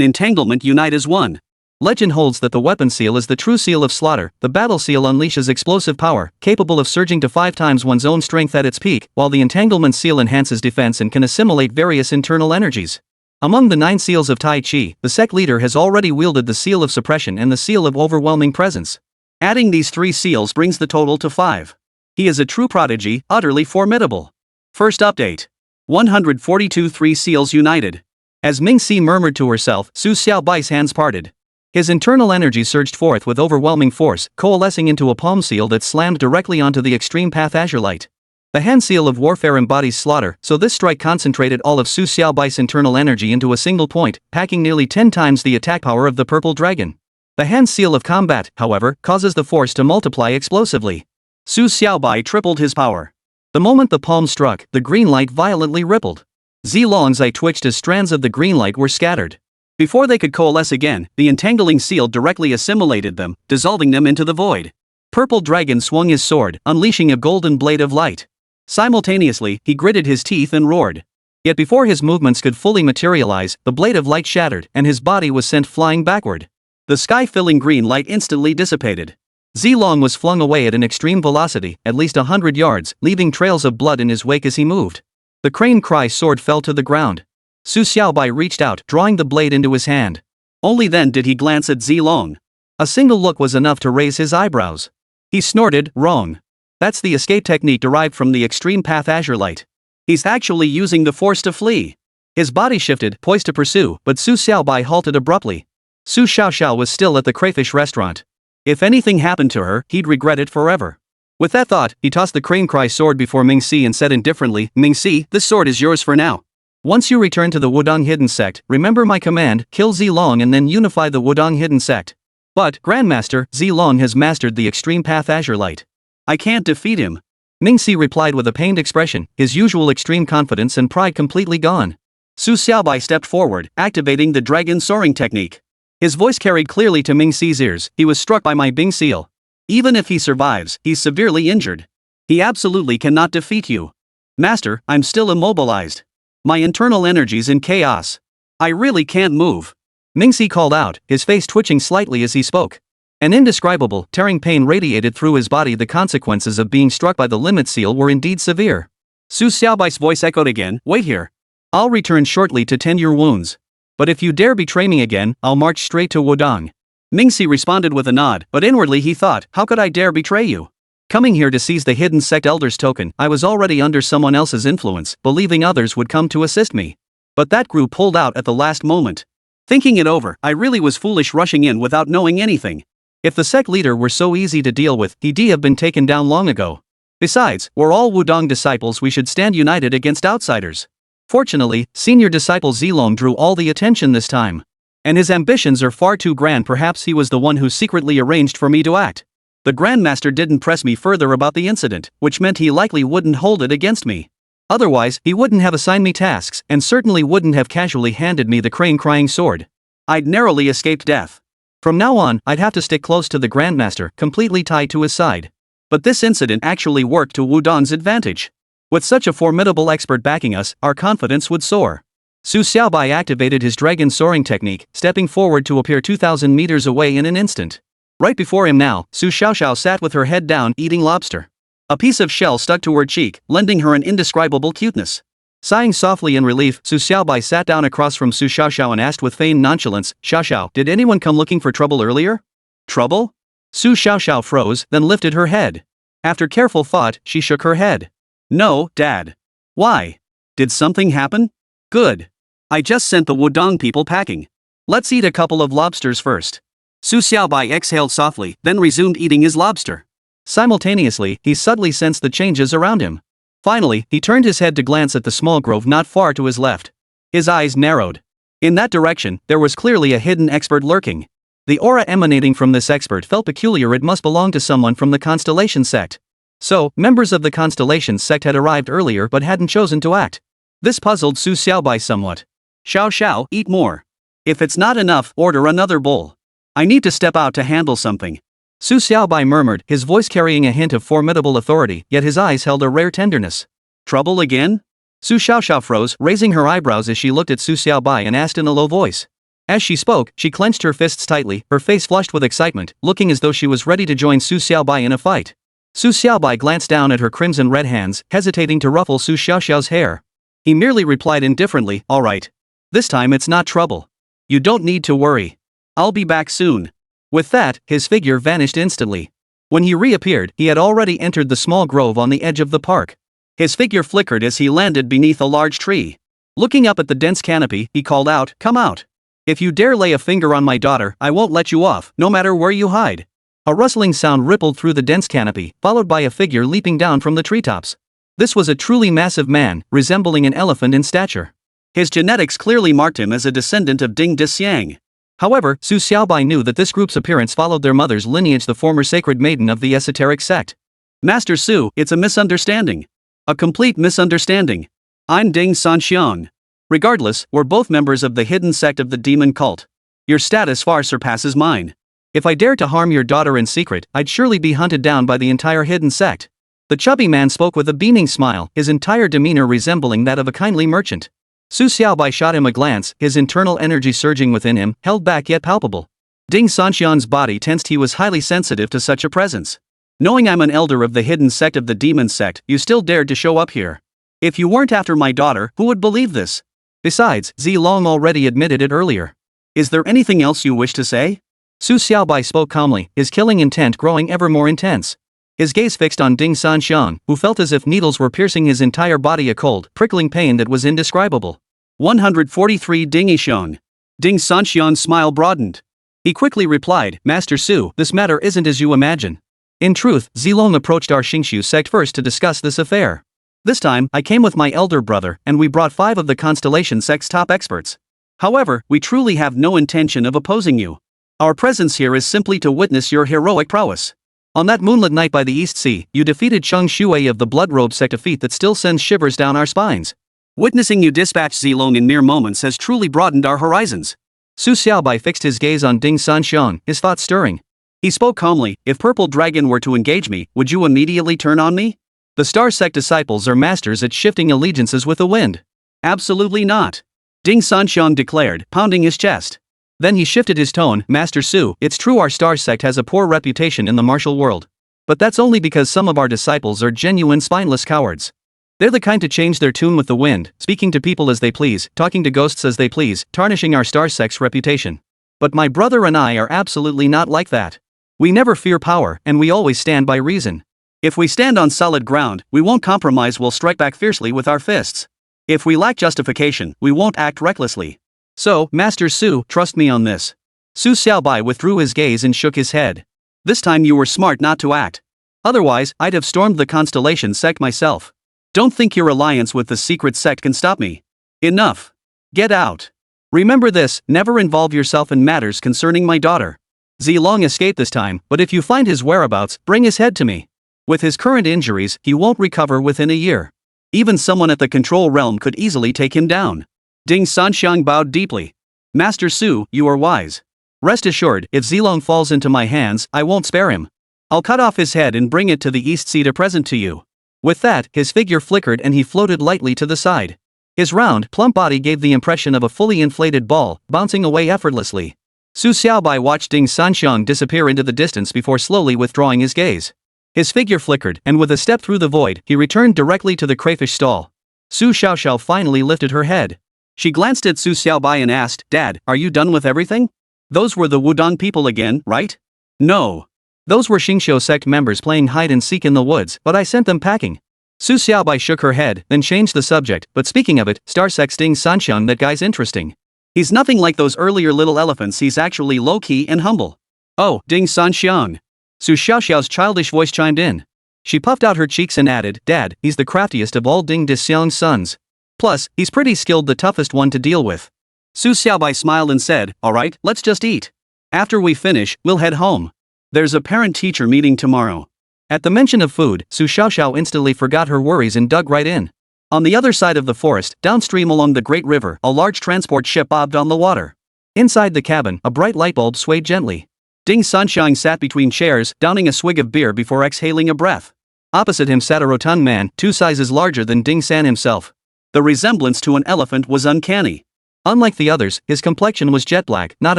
entanglement, unite as one. Legend holds that the weapon seal is the true seal of slaughter, the battle seal unleashes explosive power, capable of surging to 5 times one's own strength at its peak, while the entanglement seal enhances defense and can assimilate various internal energies. Among the 9 seals of Tai Chi, the sect leader has already wielded the seal of suppression and the seal of overwhelming presence. Adding these 3 seals brings the total to 5. He is a true prodigy, utterly formidable. First update. 142 3 seals united. As Mingxi murmured to herself, Su Xiaobai's hands parted. His internal energy surged forth with overwhelming force, coalescing into a palm seal that slammed directly onto the Extreme Path Azure Light. The hand seal of warfare embodies slaughter, so this strike concentrated all of Su Xiaobai's internal energy into a single point, packing nearly 10 times the attack power of the purple dragon. The hand seal of combat, however, causes the force to multiply explosively. Su Xiaobai tripled his power. The moment the palm struck, the green light violently rippled. Zilong's eye twitched as strands of the green light were scattered. Before they could coalesce again, the entangling seal directly assimilated them, dissolving them into the void. Purple Dragon swung his sword, unleashing a golden blade of light. Simultaneously, he gritted his teeth and roared. Yet before his movements could fully materialize, the blade of light shattered, and his body was sent flying backward. The sky-filling green light instantly dissipated. Ziyang was flung away at an extreme velocity, at least 100 yards, leaving trails of blood in his wake as he moved. The crane cry sword fell to the ground. Xiaobai reached out, drawing the blade into his hand. Only then did he glance at Ziyang. A single look was enough to raise his eyebrows. He snorted, wrong. That's the escape technique derived from the extreme path azure light. He's actually using the force to flee. His body shifted, poised to pursue, but Xiaobai halted abruptly. Su Xiaoxiao was still at the crayfish restaurant. If anything happened to her, he'd regret it forever. With that thought, he tossed the crane cry sword before Mingxi and said indifferently, Mingxi, this sword is yours for now. Once you return to the Wudong Hidden Sect, remember my command, kill Ziyang and then unify the Wudong Hidden Sect. But, Grandmaster, Ziyang has mastered the extreme path azure light. I can't defeat him. Mingxi replied with a pained expression, his usual extreme confidence and pride completely gone. Su Xiaobai stepped forward, activating the dragon soaring technique. His voice carried clearly to Mingxi's ears, he was struck by my Bing seal. Even if he survives, he's severely injured. He absolutely cannot defeat you. Master, I'm still immobilized. My internal energy's in chaos. I really can't move. Mingxi called out, his face twitching slightly as he spoke. An indescribable, tearing pain radiated through his body. The consequences of being struck by the limit seal were indeed severe. Su Xiaobai's voice echoed again, wait here. I'll return shortly to tend your wounds. But if you dare betray me again, I'll march straight to Wudong. Mingxi responded with a nod, but inwardly he thought, how could I dare betray you? Coming here to seize the hidden sect elder's token, I was already under someone else's influence, believing others would come to assist me. But that group pulled out at the last moment. Thinking it over, I really was foolish rushing in without knowing anything. If the sect leader were so easy to deal with, he'd have been taken down long ago. Besides, we're all Wudong disciples, we should stand united against outsiders. Fortunately, senior disciple Ziyang drew all the attention this time. And his ambitions are far too grand. Perhaps he was the one who secretly arranged for me to act. The Grandmaster didn't press me further about the incident, which meant he likely wouldn't hold it against me. Otherwise, he wouldn't have assigned me tasks, and certainly wouldn't have casually handed me the crane-crying sword. I'd narrowly escaped death. From now on, I'd have to stick close to the Grandmaster, completely tied to his side. But this incident actually worked to Wudong's advantage. With such a formidable expert backing us, our confidence would soar. Su Xiaobai activated his dragon soaring technique, stepping forward to appear 2,000 meters away in an instant. Right before him now, Su Xiaoxiao sat with her head down, eating lobster. A piece of shell stuck to her cheek, lending her an indescribable cuteness. Sighing softly in relief, Su Xiaobai sat down across from Su Xiaoxiao and asked with feigned nonchalance, Xiaoxiao, did anyone come looking for trouble earlier? Trouble? Su Xiaoxiao froze, then lifted her head. After careful thought, she shook her head. No, Dad. Why? Did something happen? Good. I just sent the Wudong people packing. Let's eat a couple of lobsters first. Su Xiaobai exhaled softly, then resumed eating his lobster. Simultaneously, he subtly sensed the changes around him. Finally, he turned his head to glance at the small grove not far to his left. His eyes narrowed. In that direction, there was clearly a hidden expert lurking. The aura emanating from this expert felt peculiar. It must belong to someone from the Constellation Sect. So, members of the Constellation Sect had arrived earlier but hadn't chosen to act. This puzzled Su Xiaobai somewhat. Xiao, eat more. If it's not enough, order another bowl. I need to step out to handle something. Su Xiaobai murmured, his voice carrying a hint of formidable authority, yet his eyes held a rare tenderness. Trouble again? Su Xiaoxiao froze, raising her eyebrows as she looked at Su Xiaobai and asked in a low voice. As she spoke, she clenched her fists tightly, her face flushed with excitement, looking as though she was ready to join Su Xiaobai in a fight. Su Xiaobai glanced down at her crimson red hands, hesitating to ruffle Su Xiaoxiao's hair. He merely replied indifferently, all right. This time it's not trouble. You don't need to worry. I'll be back soon. With that, his figure vanished instantly. When he reappeared, he had already entered the small grove on the edge of the park. His figure flickered as he landed beneath a large tree. Looking up at the dense canopy, he called out, come out. If you dare lay a finger on my daughter, I won't let you off, no matter where you hide. A rustling sound rippled through the dense canopy, followed by a figure leaping down from the treetops. This was a truly massive man, resembling an elephant in stature. His genetics clearly marked him as a descendant of Ding Dixiang. However, Su Xiaobai knew that this group's appearance followed their mother's lineage, the former sacred maiden of the esoteric sect. Master Su, it's a misunderstanding. A complete misunderstanding. I'm Ding Sanxiang. Regardless, we're both members of the hidden sect of the demon cult. Your status far surpasses mine. If I dared to harm your daughter in secret, I'd surely be hunted down by the entire hidden sect. The chubby man spoke with a beaming smile, his entire demeanor resembling that of a kindly merchant. Su Xiaobai shot him a glance, his internal energy surging within him, held back yet palpable. Ding Sanxian's body tensed. He was highly sensitive to such a presence. Knowing I'm an elder of the hidden sect of the demon sect, you still dared to show up here. If you weren't after my daughter, who would believe this? Besides, Zilong already admitted it earlier. Is there anything else you wish to say? Su Xiaobai spoke calmly, his killing intent growing ever more intense. His gaze fixed on Ding Sanxiang, who felt as if needles were piercing his entire body, a cold, prickling pain that was indescribable. 143 Ding Yisheng. Ding Sanxiang's smile broadened. He quickly replied, Master Su, this matter isn't as you imagine. In truth, Zilong approached our Xingshu sect first to discuss this affair. This time, I came with my elder brother, and we brought 5 of the Constellation sect's top experts. However, we truly have no intention of opposing you. Our presence here is simply to witness your heroic prowess. On that moonlit night by the East Sea, you defeated Cheng Shui of the Bloodrobe sect, a feat that still sends shivers down our spines. Witnessing you dispatch Zilong in mere moments has truly broadened our horizons. Su Xiaobai fixed his gaze on Ding Sanxiang, his thoughts stirring. He spoke calmly, if Purple Dragon were to engage me, would you immediately turn on me? The Star Sect disciples are masters at shifting allegiances with the wind. Absolutely not. Ding Sanxiang declared, pounding his chest. Then he shifted his tone, Master Su, it's true our Star Sect has a poor reputation in the martial world. But that's only because some of our disciples are genuine spineless cowards. They're the kind to change their tune with the wind, speaking to people as they please, talking to ghosts as they please, tarnishing our Star Sect's reputation. But my brother and I are absolutely not like that. We never fear power, and we always stand by reason. If we stand on solid ground, we won't compromise, we'll strike back fiercely with our fists. If we lack justification, we won't act recklessly. So, Master Su, trust me on this. Su Xiaobai withdrew his gaze and shook his head. This time you were smart not to act. Otherwise, I'd have stormed the Constellation sect myself. Don't think your alliance with the secret sect can stop me. Enough. Get out. Remember this, never involve yourself in matters concerning my daughter. Zilong escaped this time, but if you find his whereabouts, bring his head to me. With his current injuries, he won't recover within a year. Even someone at the control realm could easily take him down. Ding Sanxiang bowed deeply. Master Su, you are wise. Rest assured, if Zilong falls into my hands, I won't spare him. I'll cut off his head and bring it to the East Sea to present to you. With that, his figure flickered and he floated lightly to the side. His round, plump body gave the impression of a fully inflated ball, bouncing away effortlessly. Su Xiaobai watched Ding Sanxiang disappear into the distance before slowly withdrawing his gaze. His figure flickered, and with a step through the void, he returned directly to the crayfish stall. Su Xiaoxiao finally lifted her head. She glanced at Su Xiaobai and asked, Dad, are you done with everything? Those were the Wudong people again, right? No. Those were Xingshu sect members playing hide and seek in the woods, but I sent them packing. Su Xiaobai shook her head, then changed the subject, but speaking of it, Star Sect's Ding Sanxiang, that guy's interesting. He's nothing like those earlier little elephants, he's actually low-key and humble. Oh, Ding Sanxiang. Su Xiaoxiao's childish voice chimed in. She puffed out her cheeks and added, Dad, he's the craftiest of all Ding Dixiang's sons. Plus, he's pretty skilled, the toughest one to deal with. Su Xiaobai smiled and said, alright, let's just eat. After we finish, we'll head home. There's a parent-teacher meeting tomorrow. At the mention of food, Su Xiaoxiao instantly forgot her worries and dug right in. On the other side of the forest, downstream along the Great River, a large transport ship bobbed on the water. Inside the cabin, a bright light bulb swayed gently. Ding Sanxiang sat between chairs, downing a swig of beer before exhaling a breath. Opposite him sat a rotund man, 2 sizes larger than Ding San himself. The resemblance to an elephant was uncanny. Unlike the others, his complexion was jet black, not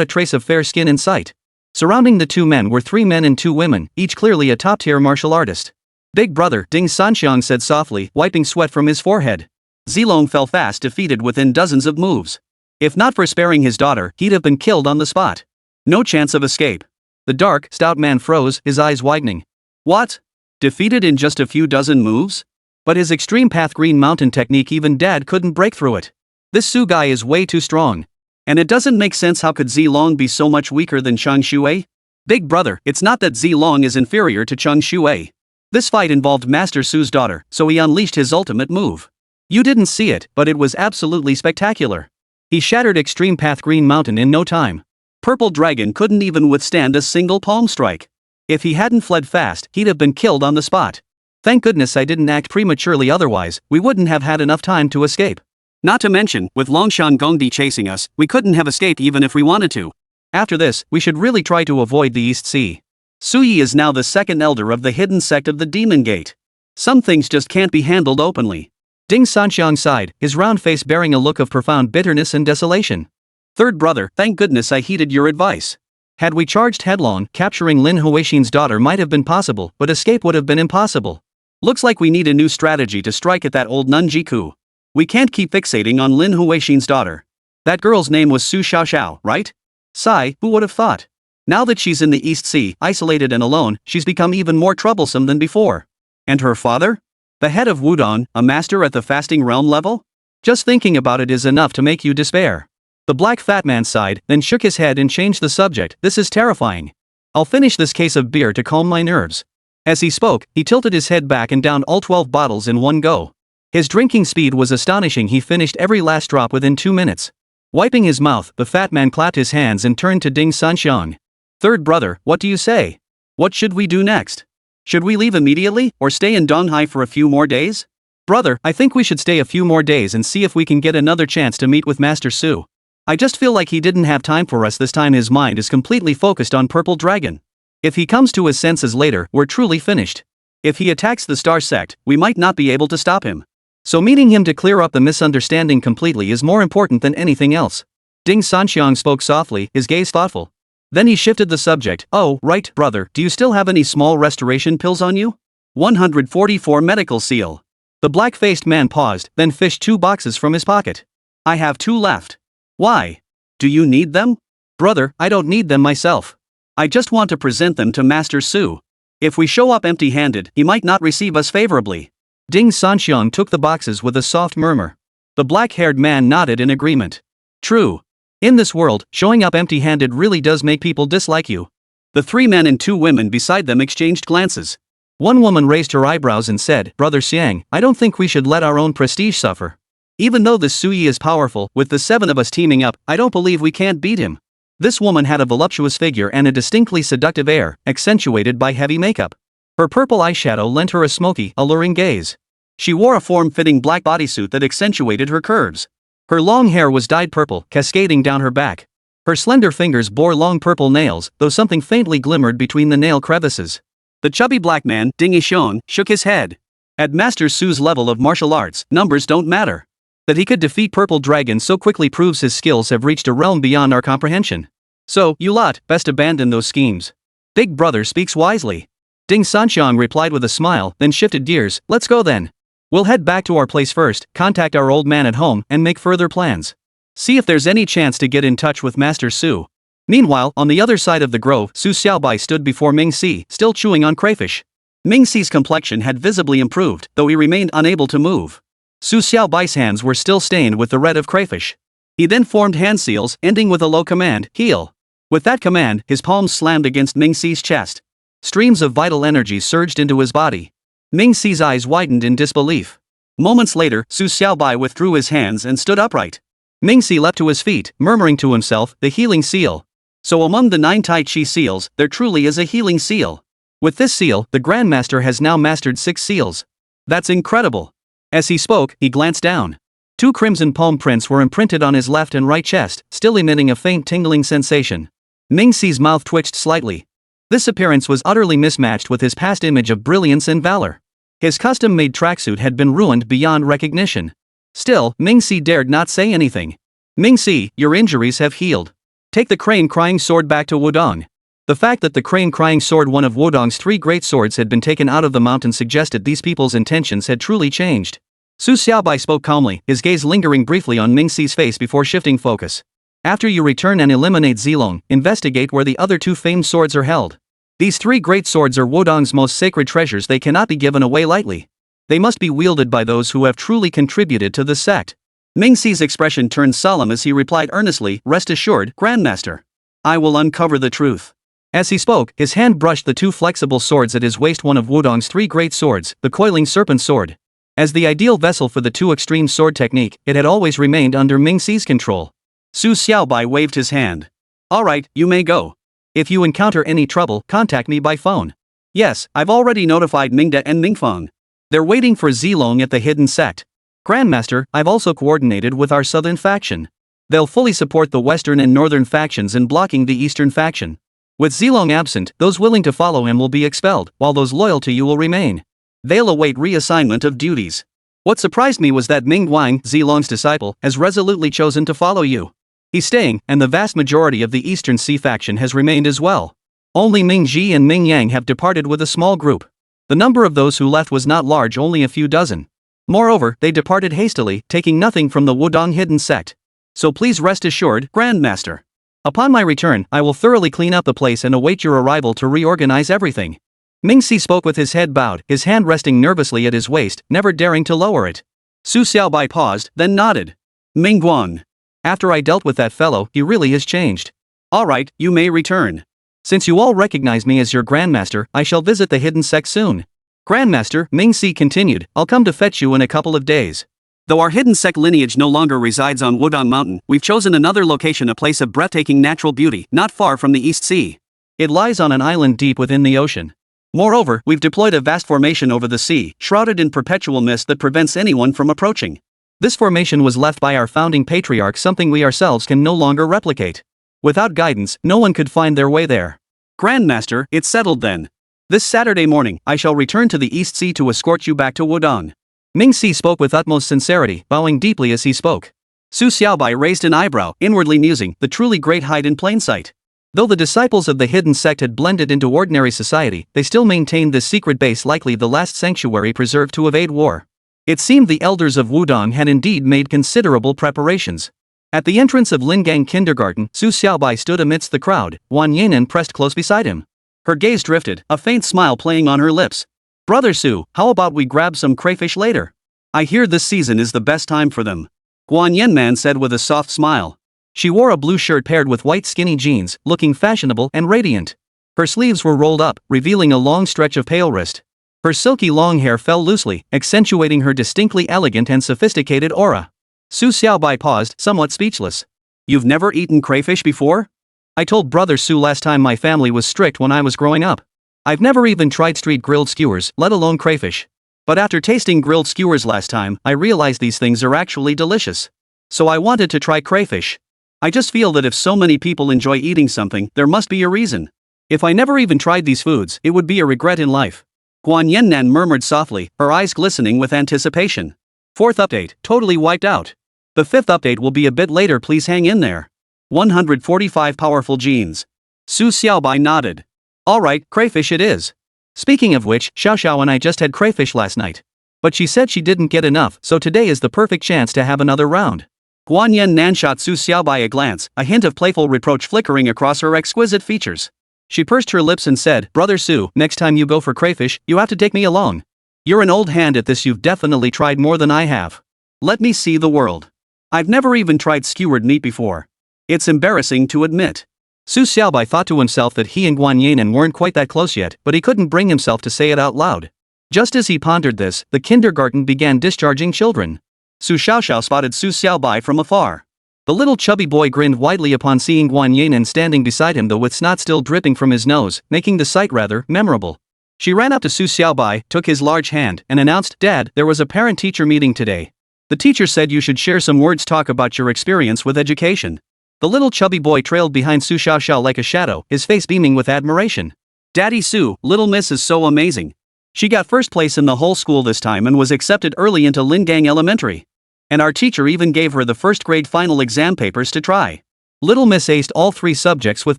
a trace of fair skin in sight. Surrounding the 2 men were 3 men and 2 women, each clearly a top-tier martial artist. Big brother, Ding Sanxiang said softly, wiping sweat from his forehead. Zilong fell fast, defeated within dozens of moves. If not for sparing his daughter, he'd have been killed on the spot. No chance of escape. The dark, stout man froze, his eyes widening. What? Defeated in just a few dozen moves? But his extreme path Green Mountain technique, even Dad couldn't break through it. This Su guy is way too strong. And it doesn't make sense, how could Zilong be so much weaker than Cheng Shui? Big brother, it's not that Zilong is inferior to Cheng Shui. This fight involved Master Su's daughter, so he unleashed his ultimate move. You didn't see it, but it was absolutely spectacular. He shattered Extreme Path Green Mountain in no time. Purple Dragon couldn't even withstand a single palm strike. If he hadn't fled fast, he'd have been killed on the spot. Thank goodness I didn't act prematurely, otherwise, we wouldn't have had enough time to escape. Not to mention, with Longshan Gongdi chasing us, we couldn't have escaped even if we wanted to. After this, we should really try to avoid the East Sea. Su Yi is now the second elder of the hidden sect of the Demon Gate. Some things just can't be handled openly. Ding Sanxiang sighed, his round face bearing a look of profound bitterness and desolation. Third brother, thank goodness I heeded your advice. Had we charged headlong, capturing Lin Huixin's daughter might have been possible, but escape would have been impossible. Looks like we need a new strategy to strike at that old Nunjiku. We can't keep fixating on Lin Huixin's daughter. That girl's name was Su Xiaoxiao, right? Sigh, who would have thought? Now that she's in the East Sea, isolated and alone, she's become even more troublesome than before. And her father? The head of Wudong, a master at the fasting realm level? Just thinking about it is enough to make you despair. The black fat man sighed, then shook his head and changed the subject. This is terrifying. I'll finish this case of beer to calm my nerves. As he spoke, he tilted his head back and downed all 12 bottles in one go. His drinking speed was astonishing. He finished every last drop within 2 minutes. Wiping his mouth, the fat man clapped his hands and turned to Ding Sanxiang. Third brother, what do you say? What should we do next? Should we leave immediately, or stay in Donghai for a few more days? Brother, I think we should stay a few more days and see if we can get another chance to meet with Master Su. I just feel like he didn't have time for us this time. His mind is completely focused on Purple Dragon. If he comes to his senses later, we're truly finished. If he attacks the Star Sect, we might not be able to stop him. So meeting him to clear up the misunderstanding completely is more important than anything else. Ding Sanxiang spoke softly, his gaze thoughtful. Then he shifted the subject. Oh, right, brother, do you still have any small restoration pills on you? 144 medical seal. The black-faced man paused, then fished 2 boxes from his pocket. I have 2 left. Why? Do you need them? Brother, I don't need them myself. I just want to present them to Master Su. If we show up empty-handed, he might not receive us favorably. Ding Sanxiang took the boxes with a soft murmur. The black-haired man nodded in agreement. True. In this world, showing up empty-handed really does make people dislike you. The 3 men and 2 women beside them exchanged glances. One woman raised her eyebrows and said, Brother Xiang, I don't think we should let our own prestige suffer. Even though this Sui is powerful, with the 7 of us teaming up, I don't believe we can't beat him. This woman had a voluptuous figure and a distinctly seductive air, accentuated by heavy makeup. Her purple eyeshadow lent her a smoky, alluring gaze. She wore a form-fitting black bodysuit that accentuated her curves. Her long hair was dyed purple, cascading down her back. Her slender fingers bore long purple nails, though something faintly glimmered between the nail crevices. The chubby black man, Ding Yisheng, shook his head. At Master Su's level of martial arts, numbers don't matter. That he could defeat Purple Dragon so quickly proves his skills have reached a realm beyond our comprehension. So, you lot, best abandon those schemes. Big brother speaks wisely. Ding Sanxiang replied with a smile, then shifted gears. Let's go then. We'll head back to our place first, contact our old man at home, and make further plans. See if there's any chance to get in touch with Master Su. Meanwhile, on the other side of the grove, Su Xiaobai stood before Ming Si, still chewing on crayfish. Ming Si's complexion had visibly improved, though he remained unable to move. Su Xiaobai's hands were still stained with the red of crayfish. He then formed hand seals, ending with a low command, heal. With that command, his palms slammed against Ming Si's chest. Streams of vital energy surged into his body. Ming Si's eyes widened in disbelief. Moments later, Su Xiaobai withdrew his hands and stood upright. Ming Si leapt to his feet, murmuring to himself, the healing seal. So among the 9 Tai Chi seals, there truly is a healing seal. With this seal, the Grandmaster has now mastered 6 seals. That's incredible. As he spoke, he glanced down. 2 crimson palm prints were imprinted on his left and right chest, still emitting a faint tingling sensation. Ming Si's mouth twitched slightly. This appearance was utterly mismatched with his past image of brilliance and valor. His custom-made tracksuit had been ruined beyond recognition. Still, Ming Si dared not say anything. Ming Si, your injuries have healed. Take the crane crying sword back to Wudong. The fact that the crane crying sword, one of Wudong's 3 great swords, had been taken out of the mountain suggested these people's intentions had truly changed. Su Xiaobai spoke calmly, his gaze lingering briefly on Ming Si's face before shifting focus. After you return and eliminate Zilong, investigate where the other 2 famed swords are held. These 3 great swords are Wudong's most sacred treasures. They cannot be given away lightly. They must be wielded by those who have truly contributed to the sect. Ming Si's expression turned solemn as he replied earnestly, rest assured, Grandmaster. I will uncover the truth. As he spoke, his hand brushed the 2 flexible swords at his waist, one of Wudong's 3 great swords, the coiling serpent sword. As the ideal vessel for the 2 extreme sword technique, it had always remained under Ming Si's control. Su Xiaobai waved his hand. Alright, you may go. If you encounter any trouble, contact me by phone. Yes, I've already notified Mingda and Mingfeng. They're waiting for Zilong at the hidden sect. Grandmaster, I've also coordinated with our southern faction. They'll fully support the western and northern factions in blocking the eastern faction. With Zilong absent, those willing to follow him will be expelled, while those loyal to you will remain. They'll await reassignment of duties. What surprised me was that Ming Guang, Zilong's disciple, has resolutely chosen to follow you. He's staying, and the vast majority of the Eastern Sea faction has remained as well. Only Ming Ji and Ming Yang have departed with a small group. The number of those who left was not large, only a few dozen. Moreover, they departed hastily, taking nothing from the Wudong hidden sect. So please rest assured, Grandmaster. Upon my return, I will thoroughly clean up the place and await your arrival to reorganize everything. Ming Si spoke with his head bowed, his hand resting nervously at his waist, never daring to lower it. Su Xiaobai paused, then nodded. Ming Guang. After I dealt with that fellow, he really has changed. Alright, you may return. Since you all recognize me as your Grandmaster, I shall visit the hidden sect soon. Grandmaster, Ming Si continued, I'll come to fetch you in a couple of days. Though our hidden sect lineage no longer resides on Wudong Mountain, we've chosen another location, a place of breathtaking natural beauty, not far from the East Sea. It lies on an island deep within the ocean. Moreover, we've deployed a vast formation over the sea, shrouded in perpetual mist that prevents anyone from approaching. This formation was left by our founding patriarch, something we ourselves can no longer replicate. Without guidance, no one could find their way there. Grandmaster, it's settled then. This Saturday morning, I shall return to the East Sea to escort you back to Wudong. Ming Si spoke with utmost sincerity, bowing deeply as he spoke. Su Xiaobai raised an eyebrow, inwardly musing, the truly great hide in plain sight. Though the disciples of the hidden sect had blended into ordinary society, they still maintained this secret base, likely the last sanctuary preserved to evade war. It seemed the elders of Wudong had indeed made considerable preparations. At the entrance of Lingang Kindergarten, Su Xiaobai stood amidst the crowd, Wan Yinan pressed close beside him. Her gaze drifted, a faint smile playing on her lips. Brother Su, how about we grab some crayfish later? I hear this season is the best time for them. Guan Yanman said with a soft smile. She wore a blue shirt paired with white skinny jeans, looking fashionable and radiant. Her sleeves were rolled up, revealing a long stretch of pale wrist. Her silky long hair fell loosely, accentuating her distinctly elegant and sophisticated aura. Su Xiaobai paused, somewhat speechless. You've never eaten crayfish before? I told Brother Su last time my family was strict when I was growing up. I've never even tried street grilled skewers, let alone crayfish. But after tasting grilled skewers last time, I realized these things are actually delicious. So I wanted to try crayfish. I just feel that if so many people enjoy eating something, there must be a reason. If I never even tried these foods, it would be a regret in life. Guan Yannan murmured softly, her eyes glistening with anticipation. Fourth update, totally wiped out. The fifth update will be a bit later, please hang in there. 145 powerful genes. Su Xiaobai nodded. Alright, crayfish it is. Speaking of which, Xiao and I just had crayfish last night. But she said she didn't get enough, so today is the perfect chance to have another round. Guan Yannan shot Su Xiaobai a glance, a hint of playful reproach flickering across her exquisite features. She pursed her lips and said, Brother Su, next time you go for crayfish, you have to take me along. You're an old hand at this, you've definitely tried more than I have. Let me see the world. I've never even tried skewered meat before. It's embarrassing to admit. Su Xiaobai thought to himself that he and Guan Yannan weren't quite that close yet, but he couldn't bring himself to say it out loud. Just as he pondered this, the kindergarten began discharging children. Su Xiaoxiao spotted Su Xiaobai from afar. The little chubby boy grinned widely upon seeing Guan Yannan standing beside him, though with snot still dripping from his nose, making the sight rather memorable. She ran up to Su Xiaobai, took his large hand, and announced, Dad, there was a parent-teacher meeting today. The teacher said you should share some words, talk about your experience with education. The little chubby boy trailed behind Su Xiaoxiao like a shadow, his face beaming with admiration. Daddy Su, little miss is so amazing. She got first place in the whole school this time and was accepted early into Lingang Elementary. And our teacher even gave her the first grade final exam papers to try. Little miss aced all 3 subjects with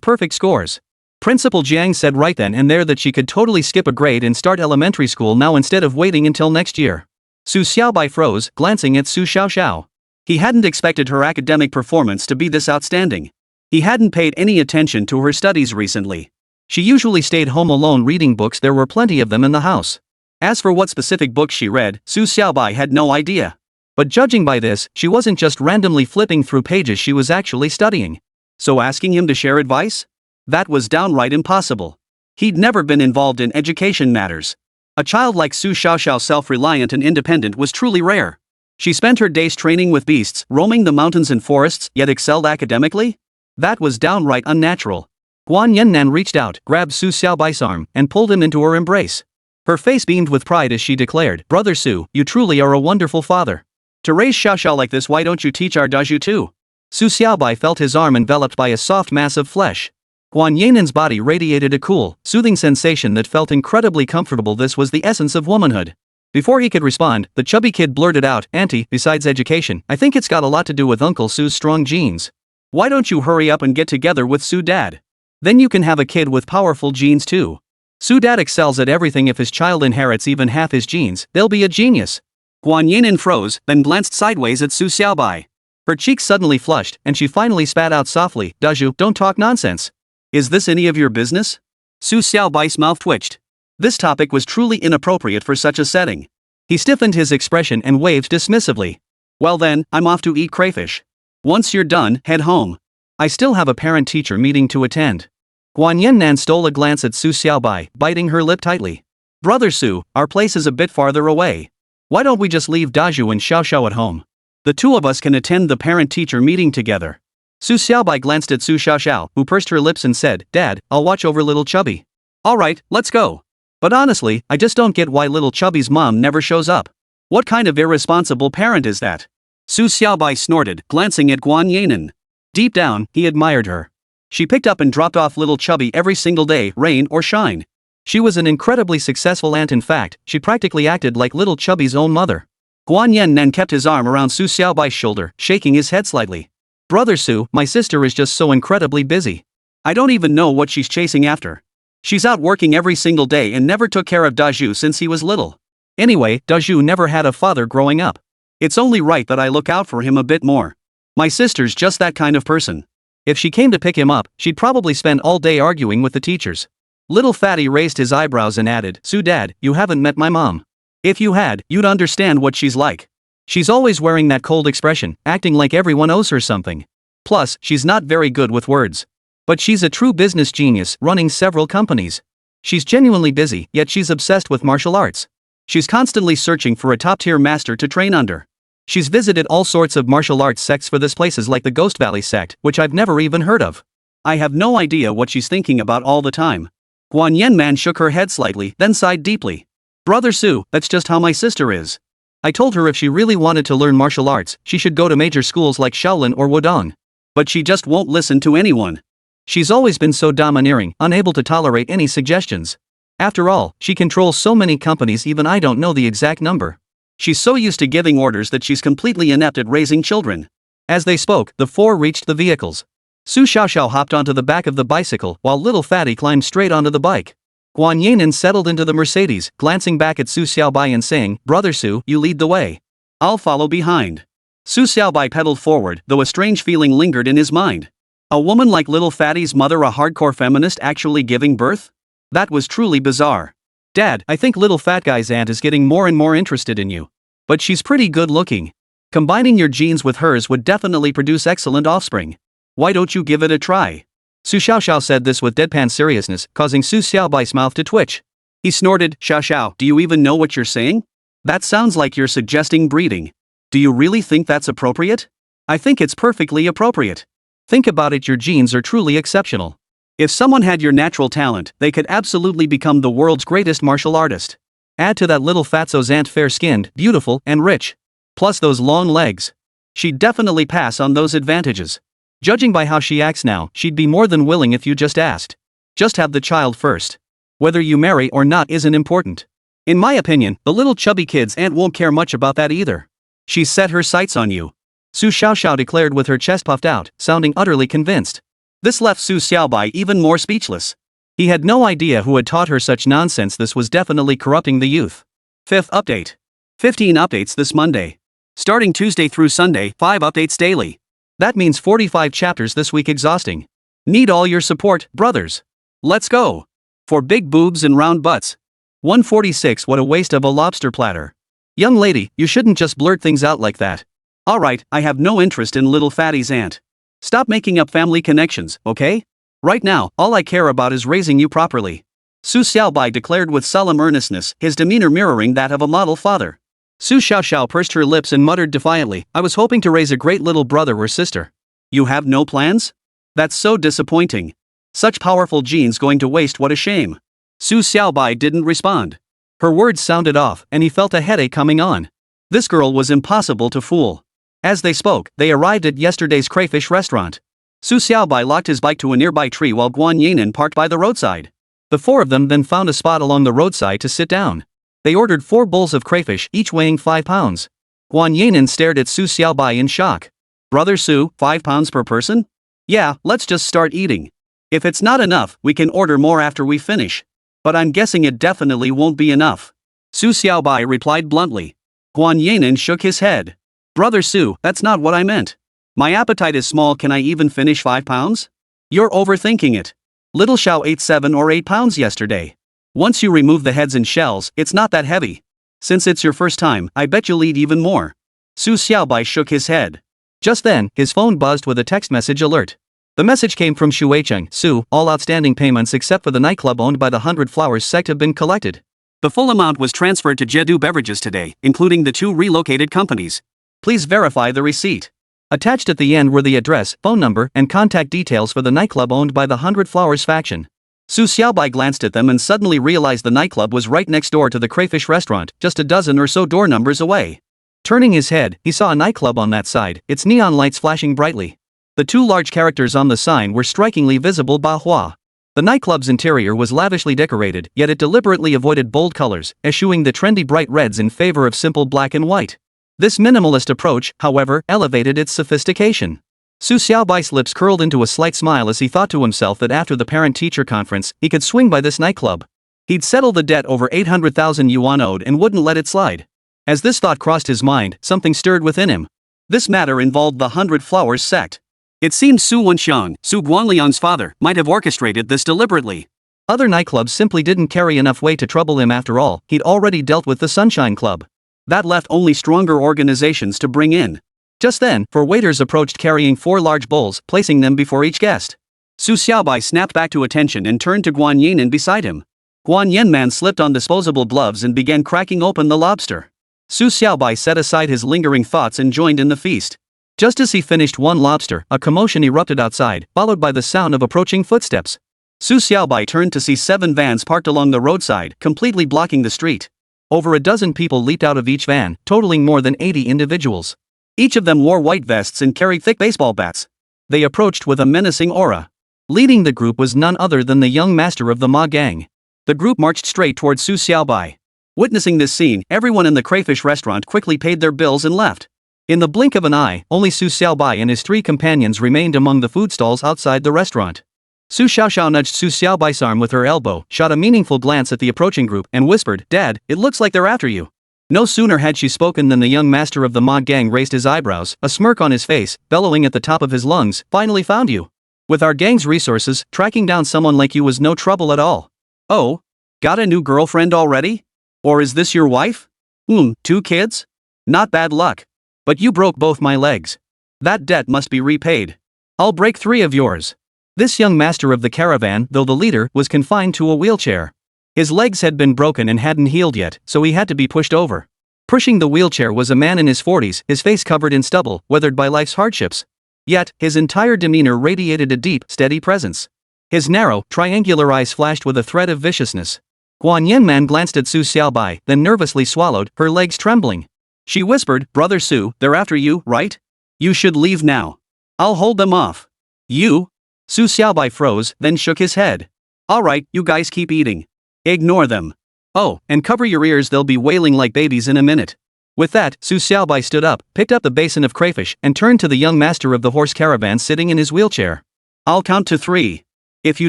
perfect scores. Principal Jiang said right then and there that she could totally skip a grade and start elementary school now instead of waiting until next year. Su Xiaobai froze, glancing at Su Xiaoxiao. He hadn't expected her academic performance to be this outstanding. He hadn't paid any attention to her studies recently. She usually stayed home alone reading books, there were plenty of them in the house. As for what specific books she read, Su Xiaobai had no idea. But judging by this, she wasn't just randomly flipping through pages, she was actually studying. So asking him to share advice? That was downright impossible. He'd never been involved in education matters. A child like Su Xiaoxiao, self-reliant and independent, was truly rare. She spent her days training with beasts, roaming the mountains and forests, yet excelled academically? That was downright unnatural. Guan Yannan reached out, grabbed Su Xiaobai's arm, and pulled him into her embrace. Her face beamed with pride as she declared, Brother Su, you truly are a wonderful father. To raise Xiaoxiao like this, why don't you teach our Daju too? Su Xiaobai felt his arm enveloped by a soft mass of flesh. Yanen's body radiated a cool, soothing sensation that felt incredibly comfortable. This was the essence of womanhood. Before he could respond, the chubby kid blurted out, "Auntie, besides education, I think it's got a lot to do with Uncle Sue's strong genes. Why don't you hurry up and get together with Sue Dad? Then you can have a kid with powerful genes too. Sue Dad excels at everything. If his child inherits even half his genes, they'll be a genius." Yanen froze, then glanced sideways at Su Xiaobai. Her cheeks suddenly flushed, and she finally spat out softly, "Daju, don't talk nonsense. Is this any of your business?" Su Xiaobai's mouth twitched. This topic was truly inappropriate for such a setting. He stiffened his expression and waved dismissively. "Well then, I'm off to eat crayfish. Once you're done, head home. I still have a parent-teacher meeting to attend." Yannan stole a glance at Su Xiaobai, biting her lip tightly. "Brother Su, our place is a bit farther away. Why don't we just leave Daju and Xiaoxiao at home? The two of us can attend the parent-teacher meeting together." Su Xiaobai glanced at Su Xiaoxiao, who pursed her lips and said, "Dad, I'll watch over little Chubby." "Alright, let's go. But honestly, I just don't get why little Chubby's mom never shows up. What kind of irresponsible parent is that?" Su Xiaobai snorted, glancing at Yanen. Deep down, he admired her. She picked up and dropped off little Chubby every single day, rain or shine. She was an incredibly successful aunt. In fact, she practically acted like little Chubby's own mother. Yanen kept his arm around Su Xiaobai's shoulder, shaking his head slightly. "Brother Su, my sister is just so incredibly busy. I don't even know what she's chasing after. She's out working every single day and never took care of Daju since he was little. Anyway, Daju never had a father growing up. It's only right that I look out for him a bit more. My sister's just that kind of person. If she came to pick him up, she'd probably spend all day arguing with the teachers." Little Fatty raised his eyebrows and added, "Su Dad, you haven't met my mom. If you had, you'd understand what she's like. She's always wearing that cold expression, acting like everyone owes her something. Plus, she's not very good with words. But she's a true business genius, running several companies. She's genuinely busy, yet she's obsessed with martial arts. She's constantly searching for a top-tier master to train under. She's visited all sorts of martial arts sects for this, places like the Ghost Valley sect, which I've never even heard of. I have no idea what she's thinking about all the time." Yanman shook her head slightly, then sighed deeply. "Brother Su, that's just how my sister is. I told her if she really wanted to learn martial arts, she should go to major schools like Shaolin or Wudong. But she just won't listen to anyone. She's always been so domineering, unable to tolerate any suggestions. After all, she controls so many companies, even I don't know the exact number. She's so used to giving orders that she's completely inept at raising children." As they spoke, the four reached the vehicles. Su Xiaoxiao hopped onto the back of the bicycle while little Fatty climbed straight onto the bike. Yanen settled into the Mercedes, glancing back at Su Xiaobai and saying, "Brother Su, you lead the way. I'll follow behind." Su Xiaobai pedaled forward, though a strange feeling lingered in his mind. A woman like little Fatty's mother, a hardcore feminist, actually giving birth? That was truly bizarre. "Dad, I think little fat guy's aunt is getting more and more interested in you. But she's pretty good looking. Combining your genes with hers would definitely produce excellent offspring. Why don't you give it a try?" Su Xiaoxiao said this with deadpan seriousness, causing Su Xiaobai's mouth to twitch. He snorted, "Xiaoxiao, do you even know what you're saying? That sounds like you're suggesting breeding. Do you really think that's appropriate?" "I think it's perfectly appropriate. Think about it, your genes are truly exceptional. If someone had your natural talent, they could absolutely become the world's greatest martial artist. Add to that little fatso's aunt, fair-skinned, beautiful, and rich. Plus those long legs. She'd definitely pass on those advantages. Judging by how she acts now, she'd be more than willing if you just asked. Just have the child first. Whether you marry or not isn't important. In my opinion, the little chubby kid's aunt won't care much about that either. She's set her sights on you," Su Xiaoxiao declared with her chest puffed out, sounding utterly convinced. This left Su Xiaobai even more speechless. He had no idea who had taught her such nonsense. This was definitely corrupting the youth. 5th update. 15 updates this Monday. Starting Tuesday through Sunday, 5 updates daily. That means 45 chapters this week, exhausting. Need all your support, brothers. Let's go. For big boobs and round butts. 146. What a waste of a lobster platter. Young lady, you shouldn't just blurt things out like that. Alright, I have no interest in little Fatty's aunt. Stop making up family connections, okay? Right now, all I care about is raising you properly. Su Xiaobai declared with solemn earnestness, his demeanor mirroring that of a model father. Su Xiaoxiao pursed her lips and muttered defiantly, "I was hoping to raise a great little brother or sister." "You have no plans? That's so disappointing. Such powerful genes going to waste, what a shame." Su Xiaobai didn't respond. Her words sounded off, and he felt a headache coming on. This girl was impossible to fool. As they spoke, they arrived at yesterday's crayfish restaurant. Su Xiaobai locked his bike to a nearby tree while Guan Yinan parked by the roadside. The four of them then found a spot along the roadside to sit down. They ordered 4 bowls of crayfish, each weighing 5 pounds. Guan Yinan stared at Su Xiaobai in shock. Brother Su, 5 pounds per person? Yeah, let's just start eating. If it's not enough, we can order more after we finish. But I'm guessing it definitely won't be enough. Su Xiaobai replied bluntly. Guan Yinan shook his head. Brother Su, that's not what I meant. My appetite is small, can I even finish 5 pounds? You're overthinking it. Little Xiao ate 7 or 8 pounds yesterday. Once you remove the heads and shells, it's not that heavy. Since it's your first time, I bet you'll eat even more. Su Xiaobai shook his head. Just then, his phone buzzed with a text message alert. The message came from Huixin. Su, all outstanding payments except for the nightclub owned by the 100 Flowers sect have been collected. The full amount was transferred to Jedu Beverages today, including the 2 relocated companies. Please verify the receipt. Attached at the end were the address, phone number, and contact details for the nightclub owned by the 100 Flowers faction. Su Xiaobai glanced at them and suddenly realized the nightclub was right next door to the crayfish restaurant, just a dozen or so door numbers away. Turning his head, he saw a nightclub on that side, its neon lights flashing brightly. The 2 large characters on the sign were strikingly visible: Bahua. The nightclub's interior was lavishly decorated, yet it deliberately avoided bold colors, eschewing the trendy bright reds in favor of simple black and white. This minimalist approach, however, elevated its sophistication. Su Xiaobai's lips curled into a slight smile as he thought to himself that after the parent-teacher conference, he could swing by this nightclub. He'd settle the debt over 800,000 yuan owed and wouldn't let it slide. As this thought crossed his mind, something stirred within him. This matter involved the 100 Flowers sect. It seemed Su Wenxiang, Su Guanliang's father, might have orchestrated this deliberately. Other nightclubs simply didn't carry enough weight to trouble him after all, he'd already dealt with the Sunshine Club. That left only stronger organizations to bring in. Just then, 4 waiters approached carrying 4 large bowls, placing them before each guest. Su Xiaobai snapped back to attention and turned to Guan Yinan beside him. Guan Yanman slipped on disposable gloves and began cracking open the lobster. Su Xiaobai set aside his lingering thoughts and joined in the feast. Just as he finished one lobster, a commotion erupted outside, followed by the sound of approaching footsteps. Su Xiaobai turned to see 7 vans parked along the roadside, completely blocking the street. Over a dozen people leaped out of each van, totaling more than 80 individuals. Each of them wore white vests and carried thick baseball bats. They approached with a menacing aura. Leading the group was none other than the young master of the Ma gang. The group marched straight toward Su Xiaobai. Witnessing this scene, everyone in the crayfish restaurant quickly paid their bills and left. In the blink of an eye, only Su Xiaobai and his 3 companions remained among the food stalls outside the restaurant. Su Xiaoxiao nudged Su Xiaobai's arm with her elbow, shot a meaningful glance at the approaching group, and whispered, "Dad, it looks like they're after you." No sooner had she spoken than the young master of the Ma gang raised his eyebrows, a smirk on his face, bellowing at the top of his lungs, "Finally found you. With our gang's resources, tracking down someone like you was no trouble at all." "Oh? Got a new girlfriend already? Or is this your wife? 2 kids? Not bad luck. But you broke both my legs. That debt must be repaid. I'll break 3 of yours." This young master of the caravan, though the leader, was confined to a wheelchair. His legs had been broken and hadn't healed yet, so he had to be pushed over. Pushing the wheelchair was a man in his 40s, his face covered in stubble, weathered by life's hardships. Yet, his entire demeanor radiated a deep, steady presence. His narrow, triangular eyes flashed with a threat of viciousness. Guan Yanman glanced at Su Xiaobai, then nervously swallowed, her legs trembling. She whispered, "Brother Su, they're after you, right? You should leave now. I'll hold them off." "You?" Su Xiaobai froze, then shook his head. "Alright, you guys keep eating. Ignore them. Oh, and cover your ears, they'll be wailing like babies in a minute." With that, Su Xiaobai stood up, picked up the basin of crayfish, and turned to the young master of the horse caravan sitting in his wheelchair. "I'll count to 3. If you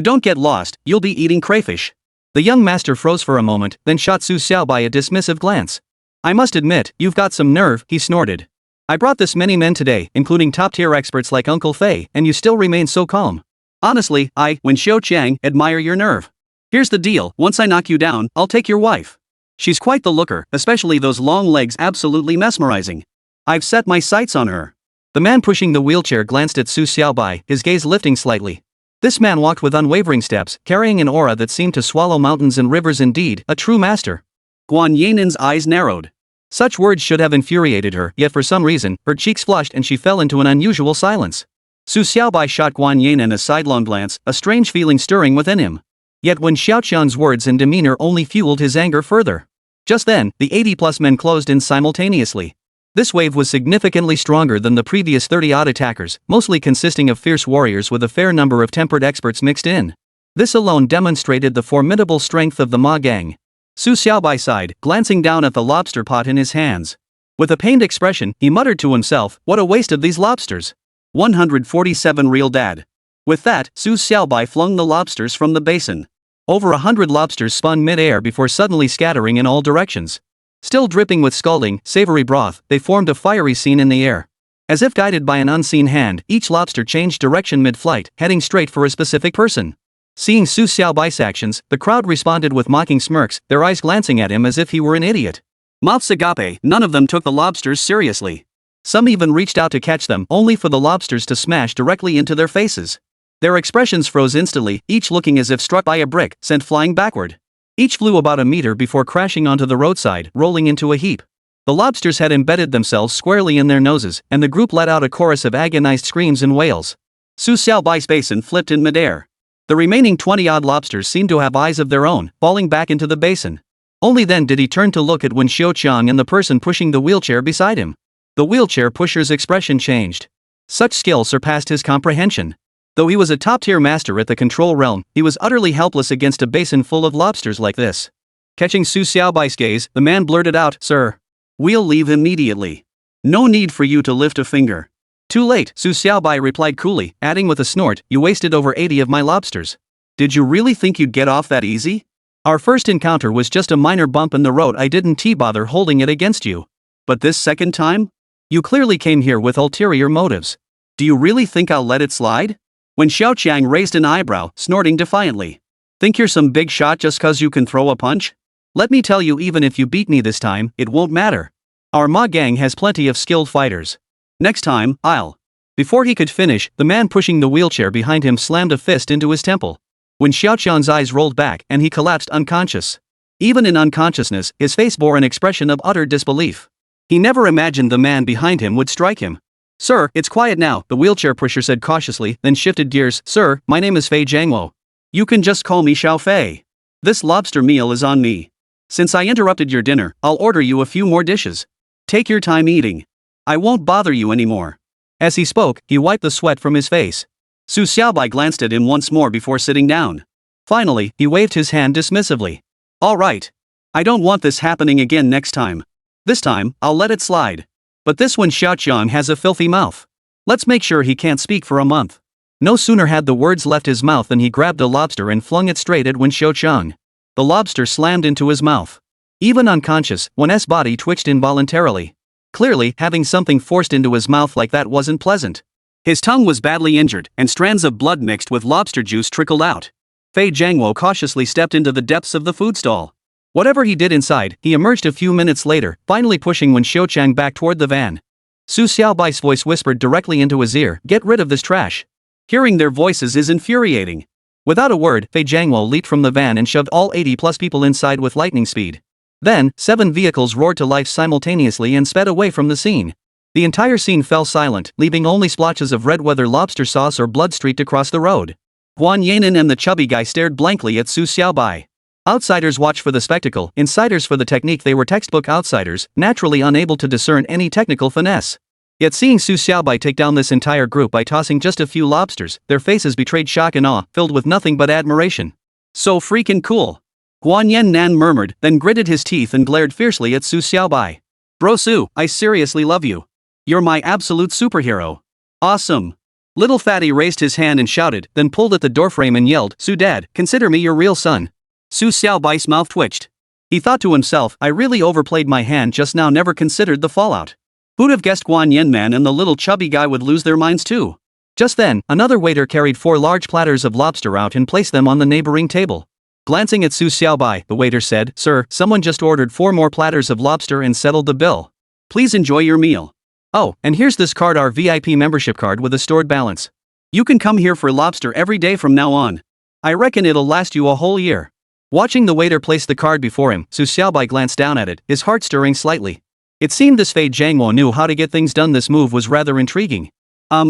don't get lost, you'll be eating crayfish." The young master froze for a moment, then shot Su Xiaobai a dismissive glance. "I must admit, you've got some nerve," he snorted. "I brought this many men today, including top-tier experts like Uncle Fei, and you still remain so calm. Honestly, when Xiao Qiang, admire your nerve. Here's the deal, once I knock you down, I'll take your wife. She's quite the looker, especially those long legs, absolutely mesmerizing. I've set my sights on her." The man pushing the wheelchair glanced at Su Xiaobai, his gaze lifting slightly. This man walked with unwavering steps, carrying an aura that seemed to swallow mountains and rivers, indeed, a true master. Guan Yanan's eyes narrowed. Such words should have infuriated her, yet for some reason, her cheeks flushed and she fell into an unusual silence. Su Xiaobai shot Guan Yinan a sidelong glance, a strange feeling stirring within him. Yet when Xiaoqian's words and demeanor only fueled his anger further. Just then, the 80-plus men closed in simultaneously. This wave was significantly stronger than the previous 30-odd attackers, mostly consisting of fierce warriors with a fair number of tempered experts mixed in. This alone demonstrated the formidable strength of the Ma gang. Su Xiaobai sighed, glancing down at the lobster pot in his hands. With a pained expression, he muttered to himself, "What a waste of these lobsters." 147 Real Dad. With that, Su Xiaobai flung the lobsters from the basin. Over 100 lobsters spun mid-air before suddenly scattering in all directions. Still dripping with scalding, savory broth, they formed a fiery scene in the air. As if guided by an unseen hand, each lobster changed direction mid-flight, heading straight for a specific person. Seeing Su Xiaobai's actions, the crowd responded with mocking smirks, their eyes glancing at him as if he were an idiot. Mouths agape, none of them took the lobsters seriously. Some even reached out to catch them, only for the lobsters to smash directly into their faces. Their expressions froze instantly, each looking as if struck by a brick, sent flying backward. Each flew about a meter before crashing onto the roadside, rolling into a heap. The lobsters had embedded themselves squarely in their noses, and the group let out a chorus of agonized screams and wails. Su Xiaobai's basin flipped in midair. The remaining 20-odd lobsters seemed to have eyes of their own, falling back into the basin. Only then did he turn to look at Wen Xiaoqiang and the person pushing the wheelchair beside him. The wheelchair pusher's expression changed. Such skill surpassed his comprehension. Though he was a top-tier master at the control realm, he was utterly helpless against a basin full of lobsters like this. Catching Su Xiaobai's gaze, the man blurted out, "Sir, we'll leave immediately. No need for you to lift a finger." "Too late," Su Xiaobai replied coolly, adding with a snort, "You wasted over 80 of my lobsters. Did you really think you'd get off that easy? Our first encounter was just a minor bump in the road. I didn't bother holding it against you. But this second time? You clearly came here with ulterior motives. Do you really think I'll let it slide?" When Xiaoqiang raised an eyebrow, snorting defiantly. "Think you're some big shot just cause you can throw a punch? Let me tell you, even if you beat me this time, it won't matter. Our Ma gang has plenty of skilled fighters. Next time, I'll..." Before he could finish, the man pushing the wheelchair behind him slammed a fist into his temple. When Xiaoqiang's eyes rolled back and he collapsed unconscious. Even in unconsciousness, his face bore an expression of utter disbelief. He never imagined the man behind him would strike him. "Sir, it's quiet now," the wheelchair pusher said cautiously, then shifted gears. "Sir, my name is Fei Jiangwo. You can just call me Xiao Fei. This lobster meal is on me. Since I interrupted your dinner, I'll order you a few more dishes. Take your time eating. I won't bother you anymore." As he spoke, he wiped the sweat from his face. Su Xiaobai glanced at him once more before sitting down. Finally, he waved his hand dismissively. "All right. I don't want this happening again next time. This time, I'll let it slide. But this one Xiaoqiang has a filthy mouth. Let's make sure he can't speak for a month." No sooner had the words left his mouth than he grabbed a lobster and flung it straight at Wen Xiaoqiang. The lobster slammed into his mouth. Even unconscious, Wen's body twitched involuntarily. Clearly, having something forced into his mouth like that wasn't pleasant. His tongue was badly injured, and strands of blood mixed with lobster juice trickled out. Fei Jiangwo cautiously stepped into the depths of the food stall. Whatever he did inside, he emerged a few minutes later, finally pushing Wen Xiaoqiang back toward the van. Su Xiaobai's voice whispered directly into his ear, "Get rid of this trash." Hearing their voices is infuriating. Without a word, Fei Jiangwo leaped from the van and shoved all 80+ people inside with lightning speed. Then, 7 vehicles roared to life simultaneously and sped away from the scene. The entire scene fell silent, leaving only splotches of red, whether lobster sauce or blood streaked across the road. Guan Yanin and the chubby guy stared blankly at Su Xiaobai. Outsiders watched for the spectacle, insiders for the technique. They were textbook outsiders, naturally unable to discern any technical finesse. Yet seeing Su Xiaobai take down this entire group by tossing just a few lobsters, their faces betrayed shock and awe, filled with nothing but admiration. "So freaking cool," Guan Yannan murmured, then gritted his teeth and glared fiercely at Su Xiaobai. "Bro Su, I seriously love you. You're my absolute superhero. Awesome." Little Fatty raised his hand and shouted, then pulled at the doorframe and yelled, "Su Dad, consider me your real son." Su Xiaobai's mouth twitched. He thought to himself, "I really overplayed my hand just now, never considered the fallout. Who'd have guessed Guan Yanman and the little chubby guy would lose their minds too?" Just then, another waiter carried 4 large platters of lobster out and placed them on the neighboring table. Glancing at Su Xiaobai, the waiter said, "Sir, someone just ordered 4 more platters of lobster and settled the bill. Please enjoy your meal. Oh, and here's this card, our VIP membership card with a stored balance. You can come here for lobster every day from now on. I reckon it'll last you a whole year." Watching the waiter place the card before him, Su Xiaobai glanced down at it, his heart stirring slightly. It seemed this Fei Jiangwo knew how to get things done. This move was rather intriguing.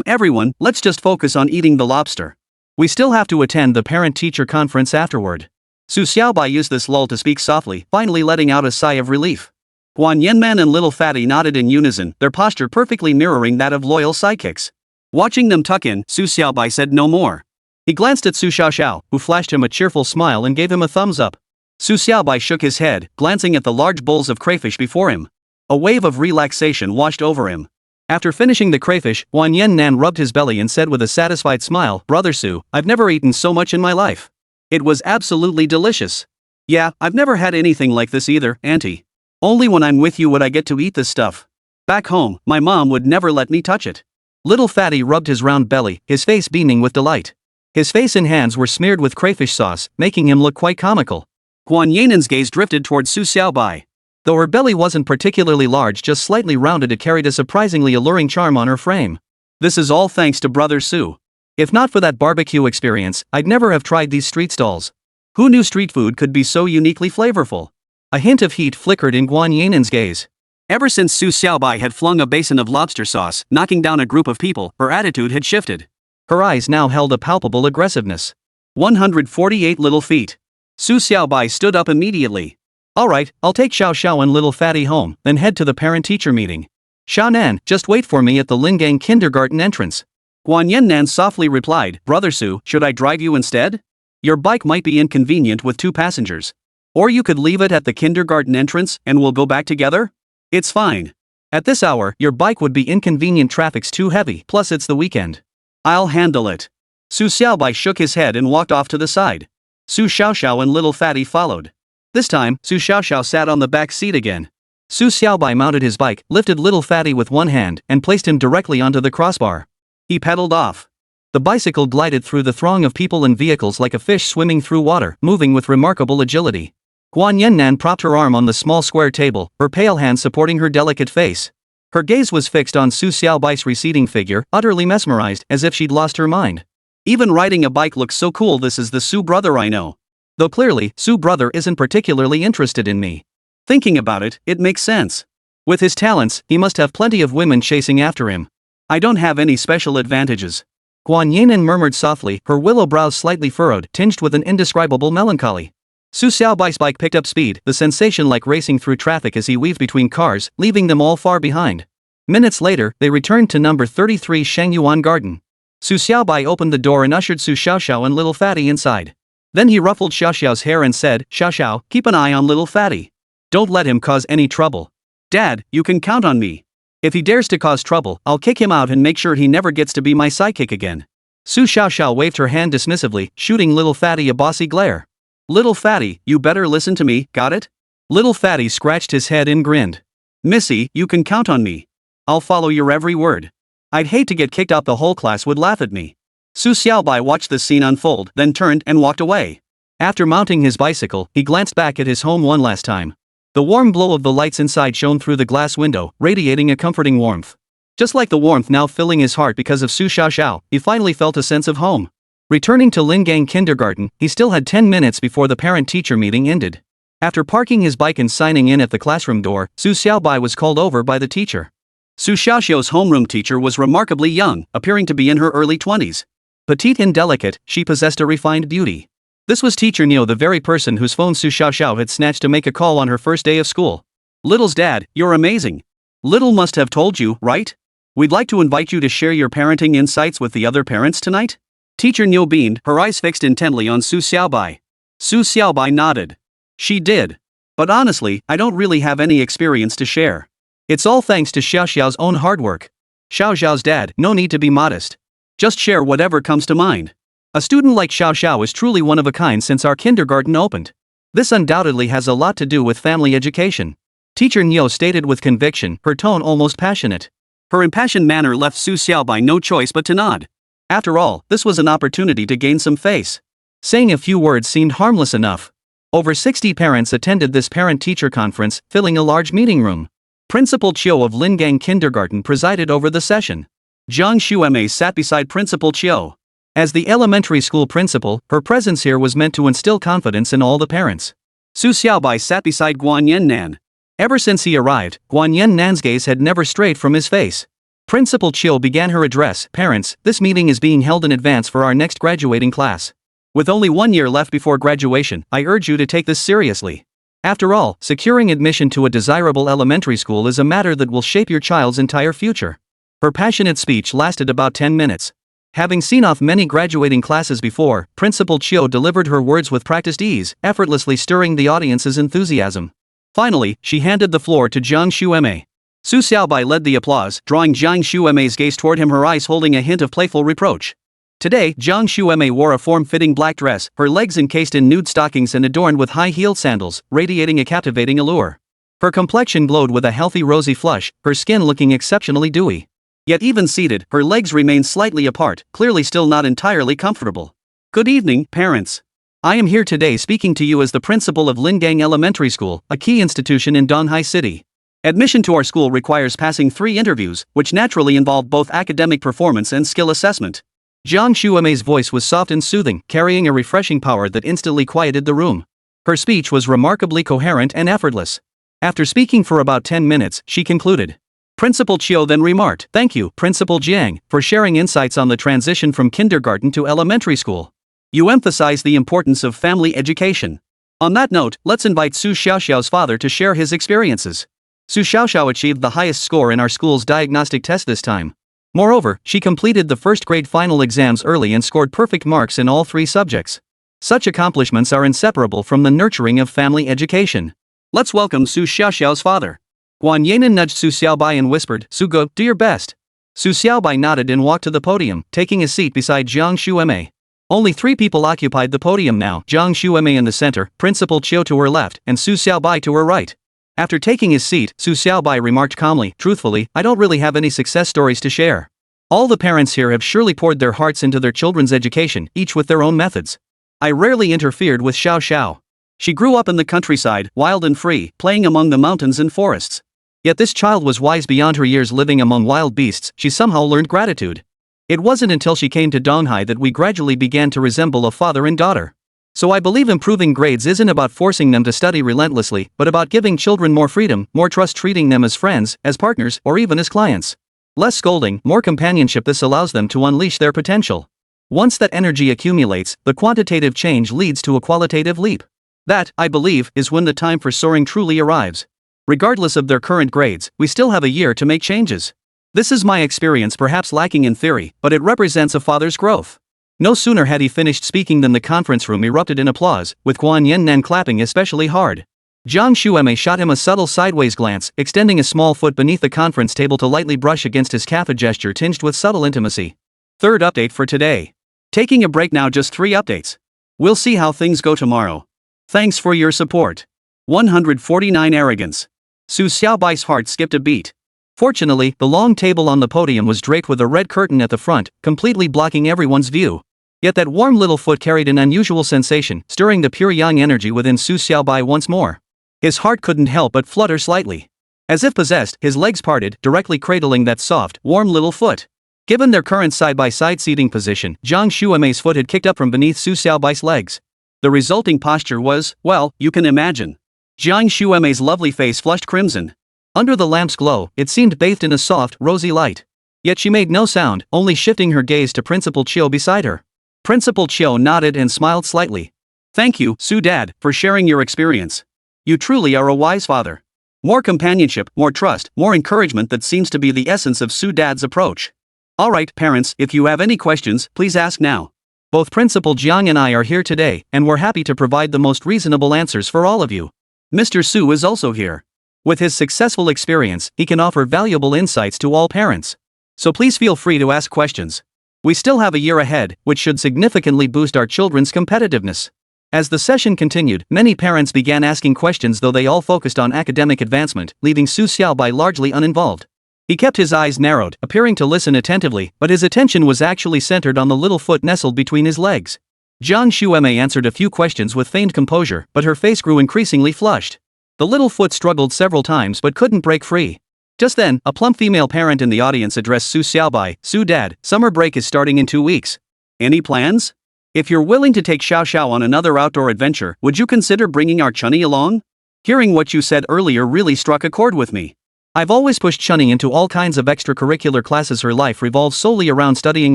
Everyone, let's just focus on eating the lobster. We still have to attend the parent-teacher conference afterward." Su Xiaobai used this lull to speak softly, finally letting out a sigh of relief. Guan Yanman and Little Fatty nodded in unison, their posture perfectly mirroring that of loyal sidekicks. Watching them tuck in, Su Xiaobai said no more. He glanced at Su Xiaoxiao, who flashed him a cheerful smile and gave him a thumbs up. Su Xiaobai shook his head, glancing at the large bowls of crayfish before him. A wave of relaxation washed over him. After finishing the crayfish, Guan Yannan rubbed his belly and said with a satisfied smile, "Brother Su, I've never eaten so much in my life. It was absolutely delicious." "Yeah, I've never had anything like this either, Auntie. Only when I'm with you would I get to eat this stuff. Back home, my mom would never let me touch it." Little Fatty rubbed his round belly, his face beaming with delight. His face and hands were smeared with crayfish sauce, making him look quite comical. Guan Yanan's gaze drifted toward Su Xiaobai. Though her belly wasn't particularly large, just slightly rounded, it carried a surprisingly alluring charm on her frame. "This is all thanks to Brother Su. If not for that barbecue experience, I'd never have tried these street stalls. Who knew street food could be so uniquely flavorful?" A hint of heat flickered in Guan Yanan's gaze. Ever since Su Xiaobai had flung a basin of lobster sauce, knocking down a group of people, her attitude had shifted. Her eyes now held a palpable aggressiveness. 148 little feet. Su Xiaobai stood up immediately. "Alright, I'll take Xiao Xiao and Little Fatty home, then head to the parent-teacher meeting. Xiaonan, just wait for me at the Lingang kindergarten entrance." Guan Yannan softly replied, "Brother Su, should I drive you instead? Your bike might be inconvenient with 2 passengers. Or you could leave it at the kindergarten entrance and we'll go back together? It's fine. At this hour, your bike would be inconvenient, traffic's too heavy, plus it's the weekend. I'll handle it." Su Xiaobai shook his head and walked off to the side. Su Xiaoxiao and Little Fatty followed. This time, Su Xiaoxiao sat on the back seat again. Su Xiaobai mounted his bike, lifted Little Fatty with one hand, and placed him directly onto the crossbar. He pedaled off. The bicycle glided through the throng of people and vehicles like a fish swimming through water, moving with remarkable agility. Guan Yannan propped her arm on the small square table, her pale hand supporting her delicate face. Her gaze was fixed on Su Xiaobai's receding figure, utterly mesmerized, as if she'd lost her mind. "Even riding a bike looks so cool. This is the Su brother I know. Though clearly, Su brother isn't particularly interested in me. Thinking about it, it makes sense. With his talents, he must have plenty of women chasing after him. I don't have any special advantages." Guan Yannan murmured softly, her willow brows slightly furrowed, tinged with an indescribable melancholy. Su Xiaobai's bike picked up speed, the sensation like racing through traffic as he weaved between cars, leaving them all far behind. Minutes later, they returned to number 33 Shangyuan Garden. Su Xiaobai opened the door and ushered Su Xiaoxiao and Little Fatty inside. Then he ruffled Xiaoxiao's hair and said, "Xiaoxiao, keep an eye on Little Fatty. Don't let him cause any trouble. Dad, you can count on me. If he dares to cause trouble, I'll kick him out and make sure he never gets to be my sidekick again." Su Xiaoxiao waved her hand dismissively, shooting Little Fatty a bossy glare. "Little Fatty, you better listen to me, got it?" Little Fatty scratched his head and grinned. "Missy, you can count on me. I'll follow your every word. I'd hate to get kicked out, the whole class would laugh at me." Su Xiaobai watched the scene unfold, then turned and walked away. After mounting his bicycle, he glanced back at his home one last time. The warm glow of the lights inside shone through the glass window, radiating a comforting warmth. Just like the warmth now filling his heart because of Su Xiaoxiao, he finally felt a sense of home. Returning to Lingang kindergarten, he still had 10 minutes before the parent-teacher meeting ended. After parking his bike and signing in at the classroom door, Su Xiaobai was called over by the teacher. Su Xiaoxiao's homeroom teacher was remarkably young, appearing to be in her early 20s. Petite and delicate, she possessed a refined beauty. This was Teacher Neo, the very person whose phone Su Xiaoxiao had snatched to make a call on her first day of school. "Little's dad, you're amazing. Little must have told you, right? We'd like to invite you to share your parenting insights with the other parents tonight." Teacher Neo beamed, her eyes fixed intently on Su Xiaobai. Su Xiaobai nodded. She did. "But honestly, I don't really have any experience to share. It's all thanks to Xiao Xiao's own hard work. Xiao Xiao's dad, no need to be modest. Just share whatever comes to mind. A student like Xiao Xiao is truly one of a kind since our kindergarten opened. This undoubtedly has a lot to do with family education." Teacher Neo stated with conviction, her tone almost passionate. Her impassioned manner left Su Xiaobai no choice but to nod. After all, this was an opportunity to gain some face. Saying a few words seemed harmless enough. Over 60 parents attended this parent-teacher conference, filling a large meeting room. Principal Chiu of Lingang Kindergarten presided over the session. Zhang Emei sat beside Principal Chiu. As the elementary school principal, her presence here was meant to instill confidence in all the parents. Su Xiaobai sat beside Guan Yannan. Ever since he arrived, Guan Yannan's gaze had never strayed from his face. Principal Chiu began her address. "Parents, this meeting is being held in advance for our next graduating class. With only 1 year left before graduation, I urge you to take this seriously. After all, securing admission to a desirable elementary school is a matter that will shape your child's entire future. Her passionate speech lasted about 10 minutes. Having seen off many graduating classes before, Principal Chiu delivered her words with practiced ease, effortlessly stirring the audience's enthusiasm. Finally, she handed the floor to Ziyang Emei. Su Xiaobai led the applause, drawing Ziyang Emei's gaze toward him, her eyes holding a hint of playful reproach. Today, Ziyang Emei wore a form-fitting black dress, her legs encased in nude stockings and adorned with high-heeled sandals, radiating a captivating allure. Her complexion glowed with a healthy rosy flush, her skin looking exceptionally dewy. Yet even seated, her legs remained slightly apart, clearly still not entirely comfortable. Good evening, parents. I am here today speaking to you as the principal of Lingang Elementary School, a key institution in Donghai City. Admission to our school requires passing 3 interviews, which naturally involve both academic performance and skill assessment. Ziyang Emei's voice was soft and soothing, carrying a refreshing power that instantly quieted the room. Her speech was remarkably coherent and effortless. After speaking for about 10 minutes, she concluded. Principal Chiu then remarked, "Thank you, Principal Jiang, for sharing insights on the transition from kindergarten to elementary school. You emphasize the importance of family education. On that note, let's invite Su Xiaoxiao's father to share his experiences." Su Xiaoxiao achieved the highest score in our school's diagnostic test this time. Moreover, she completed the first-grade final exams early and scored perfect marks in all 3 subjects. Such accomplishments are inseparable from the nurturing of family education. Let's welcome Su Xiaoxiao's father. Guan Yanan nudged Su Xiaobai and whispered, "Su Go, do your best." Su Xiaobai nodded and walked to the podium, taking a seat beside Ziyang Emei. Only 3 people occupied the podium now, Ziyang Emei in the center, Principal Chiu to her left, and Su Xiaobai to her right. After taking his seat, Su Xiaobai remarked calmly, "Truthfully, I don't really have any success stories to share. All the parents here have surely poured their hearts into their children's education, each with their own methods. I rarely interfered with Xiao Xiao. She grew up in the countryside, wild and free, playing among the mountains and forests. Yet this child was wise beyond her years living among wild beasts, she somehow learned gratitude. It wasn't until she came to Donghai that we gradually began to resemble a father and daughter. So I believe improving grades isn't about forcing them to study relentlessly, but about giving children more freedom, more trust, treating them as friends, as partners, or even as clients. Less scolding, more companionship. This allows them to unleash their potential. Once that energy accumulates, the quantitative change leads to a qualitative leap. That, I believe, is when the time for soaring truly arrives. Regardless of their current grades, we still have a year to make changes. This is my experience, perhaps lacking in theory, but it represents a father's growth." No sooner had he finished speaking than the conference room erupted in applause, with Guan Yannan clapping especially hard. Ziyang Emei shot him a subtle sideways glance, extending a small foot beneath the conference table to lightly brush against his calf, a gesture tinged with subtle intimacy. Third update for today. Taking a break now, just 3 updates. We'll see how things go tomorrow. Thanks for your support. 149 Arrogance. Su Xiaobai's heart skipped a beat. Fortunately, the long table on the podium was draped with a red curtain at the front, completely blocking everyone's view. Yet that warm little foot carried an unusual sensation, stirring the pure yang energy within Su Xiaobai once more. His heart couldn't help but flutter slightly. As if possessed, his legs parted, directly cradling that soft, warm little foot. Given their current side-by-side seating position, Ziyang Emei's foot had kicked up from beneath Su Xiaobai's legs. The resulting posture was, well, you can imagine. Ziyang Emei's lovely face flushed crimson. Under the lamp's glow, it seemed bathed in a soft, rosy light. Yet she made no sound, only shifting her gaze to Principal Chiu beside her. Principal Chiu nodded and smiled slightly. "Thank you, Su Dad, for sharing your experience. You truly are a wise father. More companionship, more trust, more encouragement, that seems to be the essence of Su Dad's approach. Alright, parents, if you have any questions, please ask now. Both Principal Jiang and I are here today, and we're happy to provide the most reasonable answers for all of you. Mr. Su is also here. With his successful experience, he can offer valuable insights to all parents. So please feel free to ask questions. We still have a year ahead, which should significantly boost our children's competitiveness." As the session continued, many parents began asking questions, though they all focused on academic advancement, leaving Su Xiaobai largely uninvolved. He kept his eyes narrowed, appearing to listen attentively, but his attention was actually centered on the little foot nestled between his legs. Ziyang Emei answered a few questions with feigned composure, but her face grew increasingly flushed. The little foot struggled several times but couldn't break free. Just then, a plump female parent in the audience addressed Su Xiaobai, "Su Dad, summer break is starting in 2 weeks. Any plans? If you're willing to take Xiao Xiao on another outdoor adventure, would you consider bringing our Chunny along? Hearing what you said earlier really struck a chord with me. I've always pushed Chunny into all kinds of extracurricular classes. Her life revolves solely around studying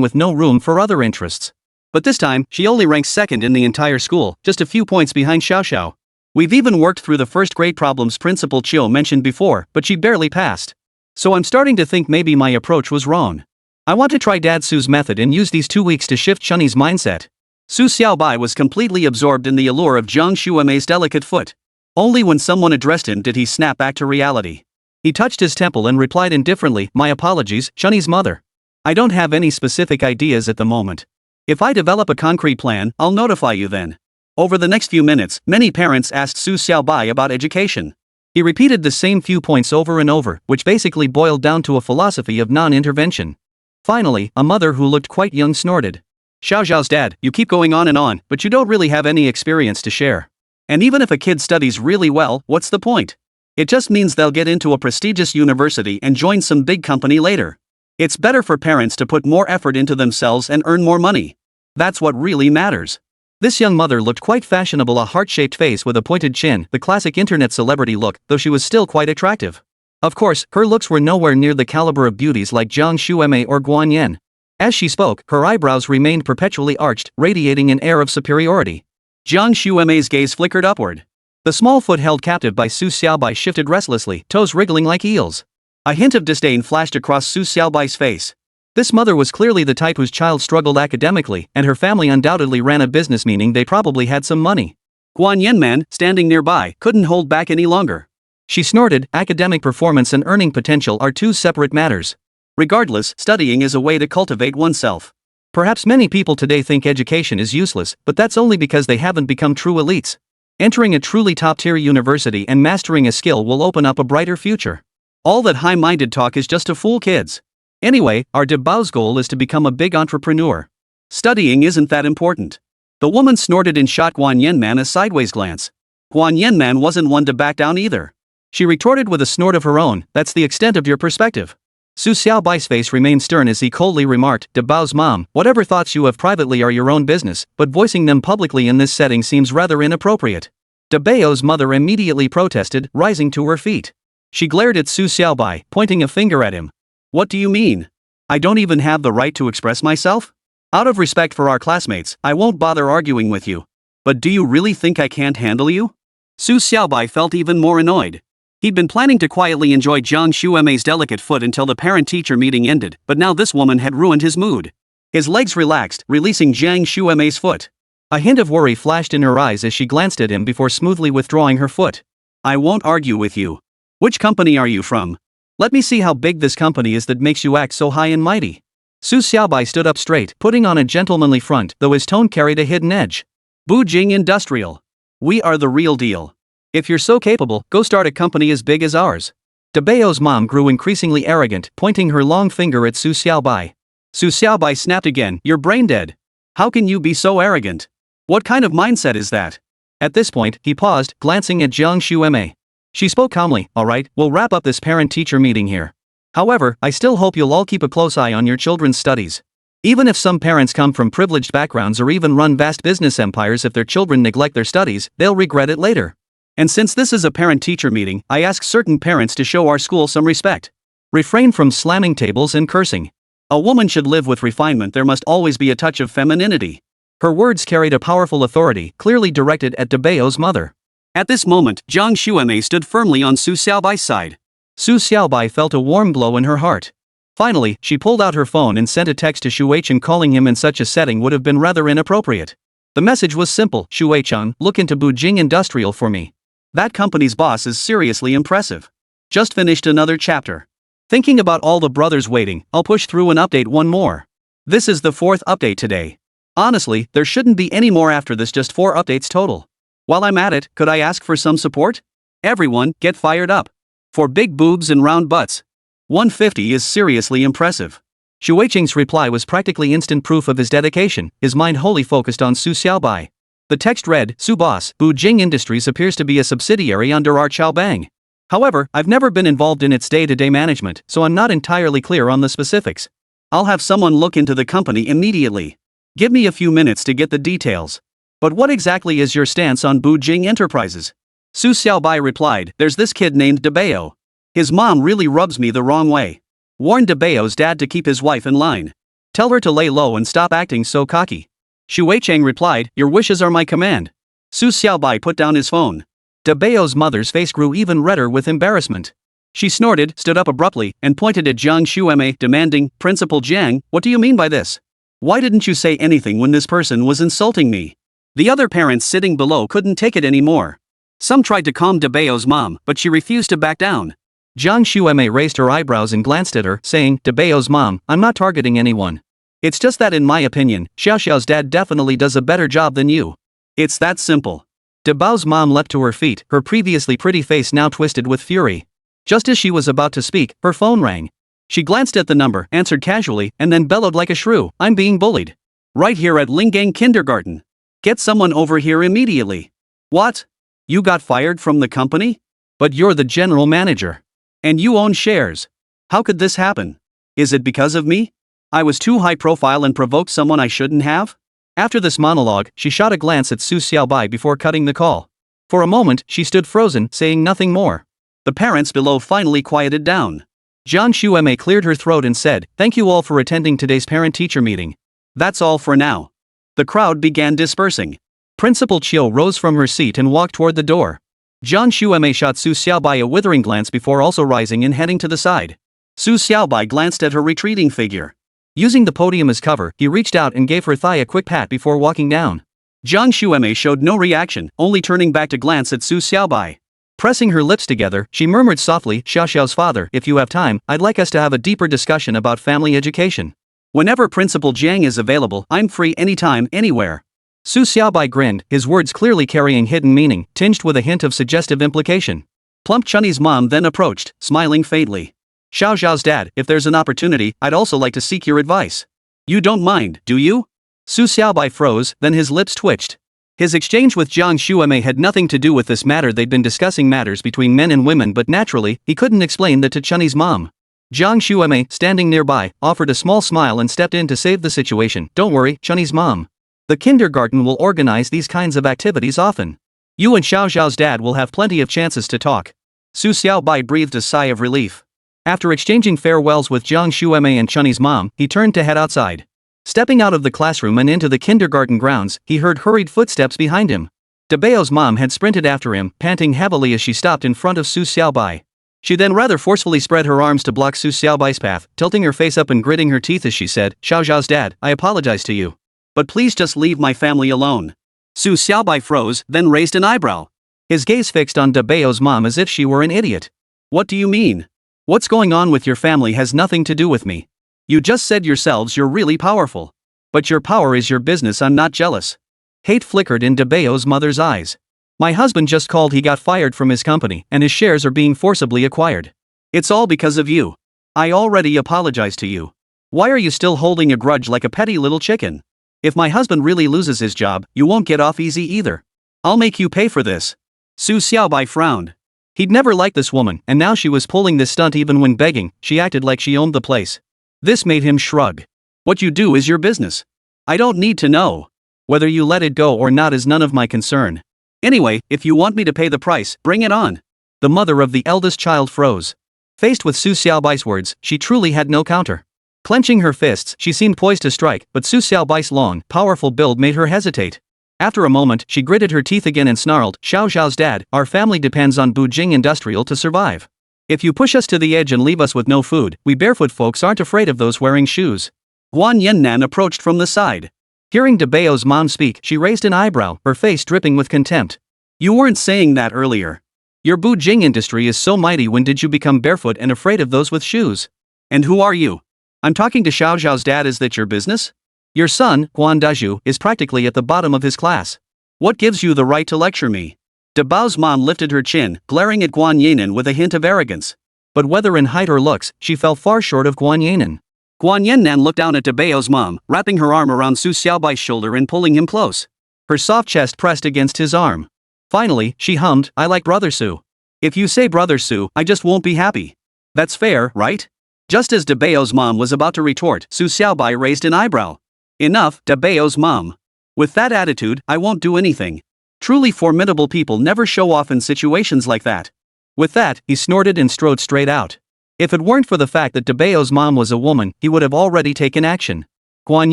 with no room for other interests. But this time, she only ranks second in the entire school, just a few points behind Xiao Xiao. We've even worked through the first grade problems Principal Chiu mentioned before, but she barely passed. So I'm starting to think maybe my approach was wrong. I want to try Dad Su's method and use these 2 weeks to shift Shunny's mindset. Su Xiaobai was completely absorbed in the allure of Jiang Shuemei's delicate foot. Only when someone addressed him did he snap back to reality. He touched his temple and replied indifferently, "My apologies, Shunny's mother. I don't have any specific ideas at the moment. If I develop a concrete plan, I'll notify you then." Over the next few minutes, many parents asked Su Xiaobai about education. He repeated the same few points over and over, which basically boiled down to a philosophy of non-intervention. Finally, a mother who looked quite young snorted. "Xiao Xiao's dad, you keep going on, but you don't really have any experience to share. And even if a kid studies really well, what's the point? It just means they'll get into a prestigious university and join some big company later. It's better for parents to put more effort into themselves and earn more money. That's what really matters." This young mother looked quite fashionable, a heart-shaped face with a pointed chin, the classic internet celebrity look, though she was still quite attractive. Of course, her looks were nowhere near the caliber of beauties like Jiang Shuemei or Guan Yin. As she spoke, her eyebrows remained perpetually arched, radiating an air of superiority. Jiang Shuemei's gaze flickered upward. The small foot held captive by Su Xiaobai shifted restlessly, toes wriggling like eels. A hint of disdain flashed across Su Xiaobai's face. This mother was clearly the type whose child struggled academically, and her family undoubtedly ran a business, meaning they probably had some money. Guan Yin man, standing nearby, couldn't hold back any longer. She snorted, "Academic performance and earning potential are two separate matters. Regardless, studying is a way to cultivate oneself. Perhaps many people today think education is useless, but that's only because they haven't become true elites. Entering a truly top-tier university and mastering a skill will open up a brighter future. All that high-minded talk is just to fool kids. Anyway, our Dabao's goal is to become a big entrepreneur. Studying isn't that important." The woman snorted and shot Guan Yin man a sideways glance. Guan Yin man wasn't one to back down either. She retorted with a snort of her own, "That's the extent of your perspective." Su Xiaobai's face remained stern as he coldly remarked, "Dabao's mom, whatever thoughts you have privately are your own business, but voicing them publicly in this setting seems rather inappropriate." Dabao's mother immediately protested, rising to her feet. She glared at Su Xiaobai, pointing a finger at him. "What do you mean? I don't even have the right to express myself? Out of respect for our classmates, I won't bother arguing with you. But do you really think I can't handle you?" Su Xiaobai felt even more annoyed. He'd been planning to quietly enjoy Jiang Shuemei's delicate foot until the parent-teacher meeting ended, but now this woman had ruined his mood. His legs relaxed, releasing Jiang Shuemei's foot. A hint of worry flashed in her eyes as she glanced at him before smoothly withdrawing her foot. "I won't argue with you. Which company are you from? Let me see how big this company is that makes you act so high and mighty." Su Xiaobai stood up straight, putting on a gentlemanly front, though his tone carried a hidden edge. "Bujing Industrial. We are the real deal. If you're so capable, go start a company as big as ours." Dabao's mom grew increasingly arrogant, pointing her long finger at Su Xiaobai. Su Xiaobai snapped again, "You're brain dead. How can you be so arrogant? What kind of mindset is that?" At this point, he paused, glancing at Jiang Shuemei. She spoke calmly, "All right, we'll wrap up this parent-teacher meeting here. However, I still hope you'll all keep a close eye on your children's studies. Even if some parents come from privileged backgrounds or even run vast business empires, if their children neglect their studies, they'll regret it later. And since this is a parent-teacher meeting, I ask certain parents to show our school some respect. Refrain from slamming tables and cursing. A woman should live with refinement. There must always be a touch of femininity." Her words carried a powerful authority, clearly directed at Dabao's mother. At this moment, Jiang Shuemei stood firmly on Su Xiaobai's side. Su Xiaobai felt a warm glow in her heart. Finally, she pulled out her phone and sent a text to Huixin. Calling him in such a setting would have been rather inappropriate. The message was simple, "Huixin, look into Bujing Industrial for me. That company's boss is seriously impressive. Just finished another chapter. Thinking about all the brothers waiting, I'll push through and update one more. This is the 4th update today. Honestly, there shouldn't be any more after this, just 4 updates total. While I'm at it, could I ask for some support? Everyone, get fired up. For big boobs and round butts. 150 is seriously impressive." Huixing's reply was practically instant proof of his dedication, his mind wholly focused on Su Xiaobai. The text read, "Su boss, Bujing Industries appears to be a subsidiary under our Xiaobang. However, I've never been involved in its day-to-day management, so I'm not entirely clear on the specifics. I'll have someone look into the company immediately. Give me a few minutes to get the details. But what exactly is your stance on Bujing Enterprises?" Su Xiaobai replied, "There's this kid named Dabao. His mom really rubs me the wrong way. Warn Dabao's dad to keep his wife in line. Tell her to lay low and stop acting so cocky." Huixing replied, "Your wishes are my command." Su Xiaobai put down his phone. Debao's mother's face grew even redder with embarrassment. She snorted, stood up abruptly, and pointed at Jiang Shuemei, demanding, "Principal Jiang, what do you mean by this? Why didn't you say anything when this person was insulting me?" The other parents sitting below couldn't take it anymore. Some tried to calm Debao's mom, but she refused to back down. Jiang Shuemei raised her eyebrows and glanced at her, saying, "Debao's mom, I'm not targeting anyone. It's just that in my opinion, Xiaoxiao's dad definitely does a better job than you. It's that simple." Debao's mom leapt to her feet, her previously pretty face now twisted with fury. Just as she was about to speak, her phone rang. She glanced at the number, answered casually, and then bellowed like a shrew, "I'm being bullied. Right here at Lingang Kindergarten. Get someone over here immediately." "What? You got fired from the company? But you're the general manager. And you own shares. How could this happen? Is it because of me? I was too high profile and provoked someone I shouldn't have?" After this monologue, she shot a glance at Su Xiaobai before cutting the call. For a moment, she stood frozen, saying nothing more. The parents below finally quieted down. Jiang Shuemei cleared her throat and said, "Thank you all for attending today's parent-teacher meeting. That's all for now." The crowd began dispersing. Principal Chiu rose from her seat and walked toward the door. Jiang Shuemei shot Su Xiaobai a withering glance before also rising and heading to the side. Su Xiaobai glanced at her retreating figure. Using the podium as cover, he reached out and gave her thigh a quick pat before walking down. Jiang Shuemei showed no reaction, only turning back to glance at Su Xiaobai. Pressing her lips together, she murmured softly, "Xiaoxiao's father, if you have time, I'd like us to have a deeper discussion about family education." "Whenever Principal Jiang is available, I'm free anytime, anywhere." Su Xiaobai grinned, his words clearly carrying hidden meaning, tinged with a hint of suggestive implication. Plump Chunny's mom then approached, smiling faintly. "Xiaoxiao's dad, if there's an opportunity, I'd also like to seek your advice. You don't mind, do you?" Su Xiaobai froze, then his lips twitched. His exchange with Jiang Shuemei had nothing to do with this matter. They'd been discussing matters between men and women, but naturally, he couldn't explain that to Chunny's mom. Jiang Shuemei, standing nearby, offered a small smile and stepped in to save the situation. "Don't worry, Chunny's mom. The kindergarten will organize these kinds of activities often. You and Xiaoxiao's dad will have plenty of chances to talk." Su Xiaobai breathed a sigh of relief. After exchanging farewells with Jiang Shuemei and Chunny's mom, he turned to head outside. Stepping out of the classroom and into the kindergarten grounds, he heard hurried footsteps behind him. Debao's mom had sprinted after him, panting heavily as she stopped in front of Su Xiaobai. She then rather forcefully spread her arms to block Su Xiaobai's path, tilting her face up and gritting her teeth as she said, "Xiaoxiao's dad, I apologize to you. But please just leave my family alone." Su Xiaobai froze, then raised an eyebrow. His gaze fixed on Debao's mom as if she were an idiot. "What do you mean? What's going on with your family has nothing to do with me. You just said yourselves you're really powerful. But your power is your business, I'm not jealous." Hate flickered in Debao's mother's eyes. "My husband just called he got fired from his company and his shares are being forcibly acquired. It's all because of you. I already apologized to you. Why are you still holding a grudge like a petty little chicken? If my husband really loses his job, you won't get off easy either. I'll make you pay for this." Su Xiaobai frowned. He'd never liked this woman, and now she was pulling this stunt even when begging. She acted like she owned the place. This made him shrug. "What you do is your business. I don't need to know. Whether you let it go or not is none of my concern. Anyway, if you want me to pay the price, bring it on." The mother of the eldest child froze. Faced with Su Xiaobai's words, she truly had no counter. Clenching her fists, she seemed poised to strike, but Su Xiaobai's long, powerful build made her hesitate. After a moment, she gritted her teeth again and snarled, "Xiaoxiao's dad, our family depends on Bujing Industrial to survive. If you push us to the edge and leave us with no food, we barefoot folks aren't afraid of those wearing shoes." Guan Yannan approached from the side. Hearing Debao's mom speak, she raised an eyebrow, her face dripping with contempt. "You weren't saying that earlier. Your Bujing industry is so mighty. When did you become barefoot and afraid of those with shoes? And who are you? I'm talking to Xiaoxiao's dad. Is that your business? Your son, Guan Dazhu, is practically at the bottom of his class. What gives you the right to lecture me?" Debao's mom lifted her chin, glaring at Guan Yannan with a hint of arrogance. But whether in height or looks, she fell far short of Guan Yannan. Guan Yannan looked down at Debao's mom, wrapping her arm around Su Xiaobai's shoulder and pulling him close. Her soft chest pressed against his arm. Finally, she hummed, "I like Brother Su. If you say Brother Su, I just won't be happy. That's fair, right?" Just as Debao's mom was about to retort, Su Xiaobai raised an eyebrow. "Enough, Debao's mom. With that attitude, I won't do anything. Truly formidable people never show off in situations like that." With that, he snorted and strode straight out. If it weren't for the fact that Debao's mom was a woman, he would have already taken action. Guan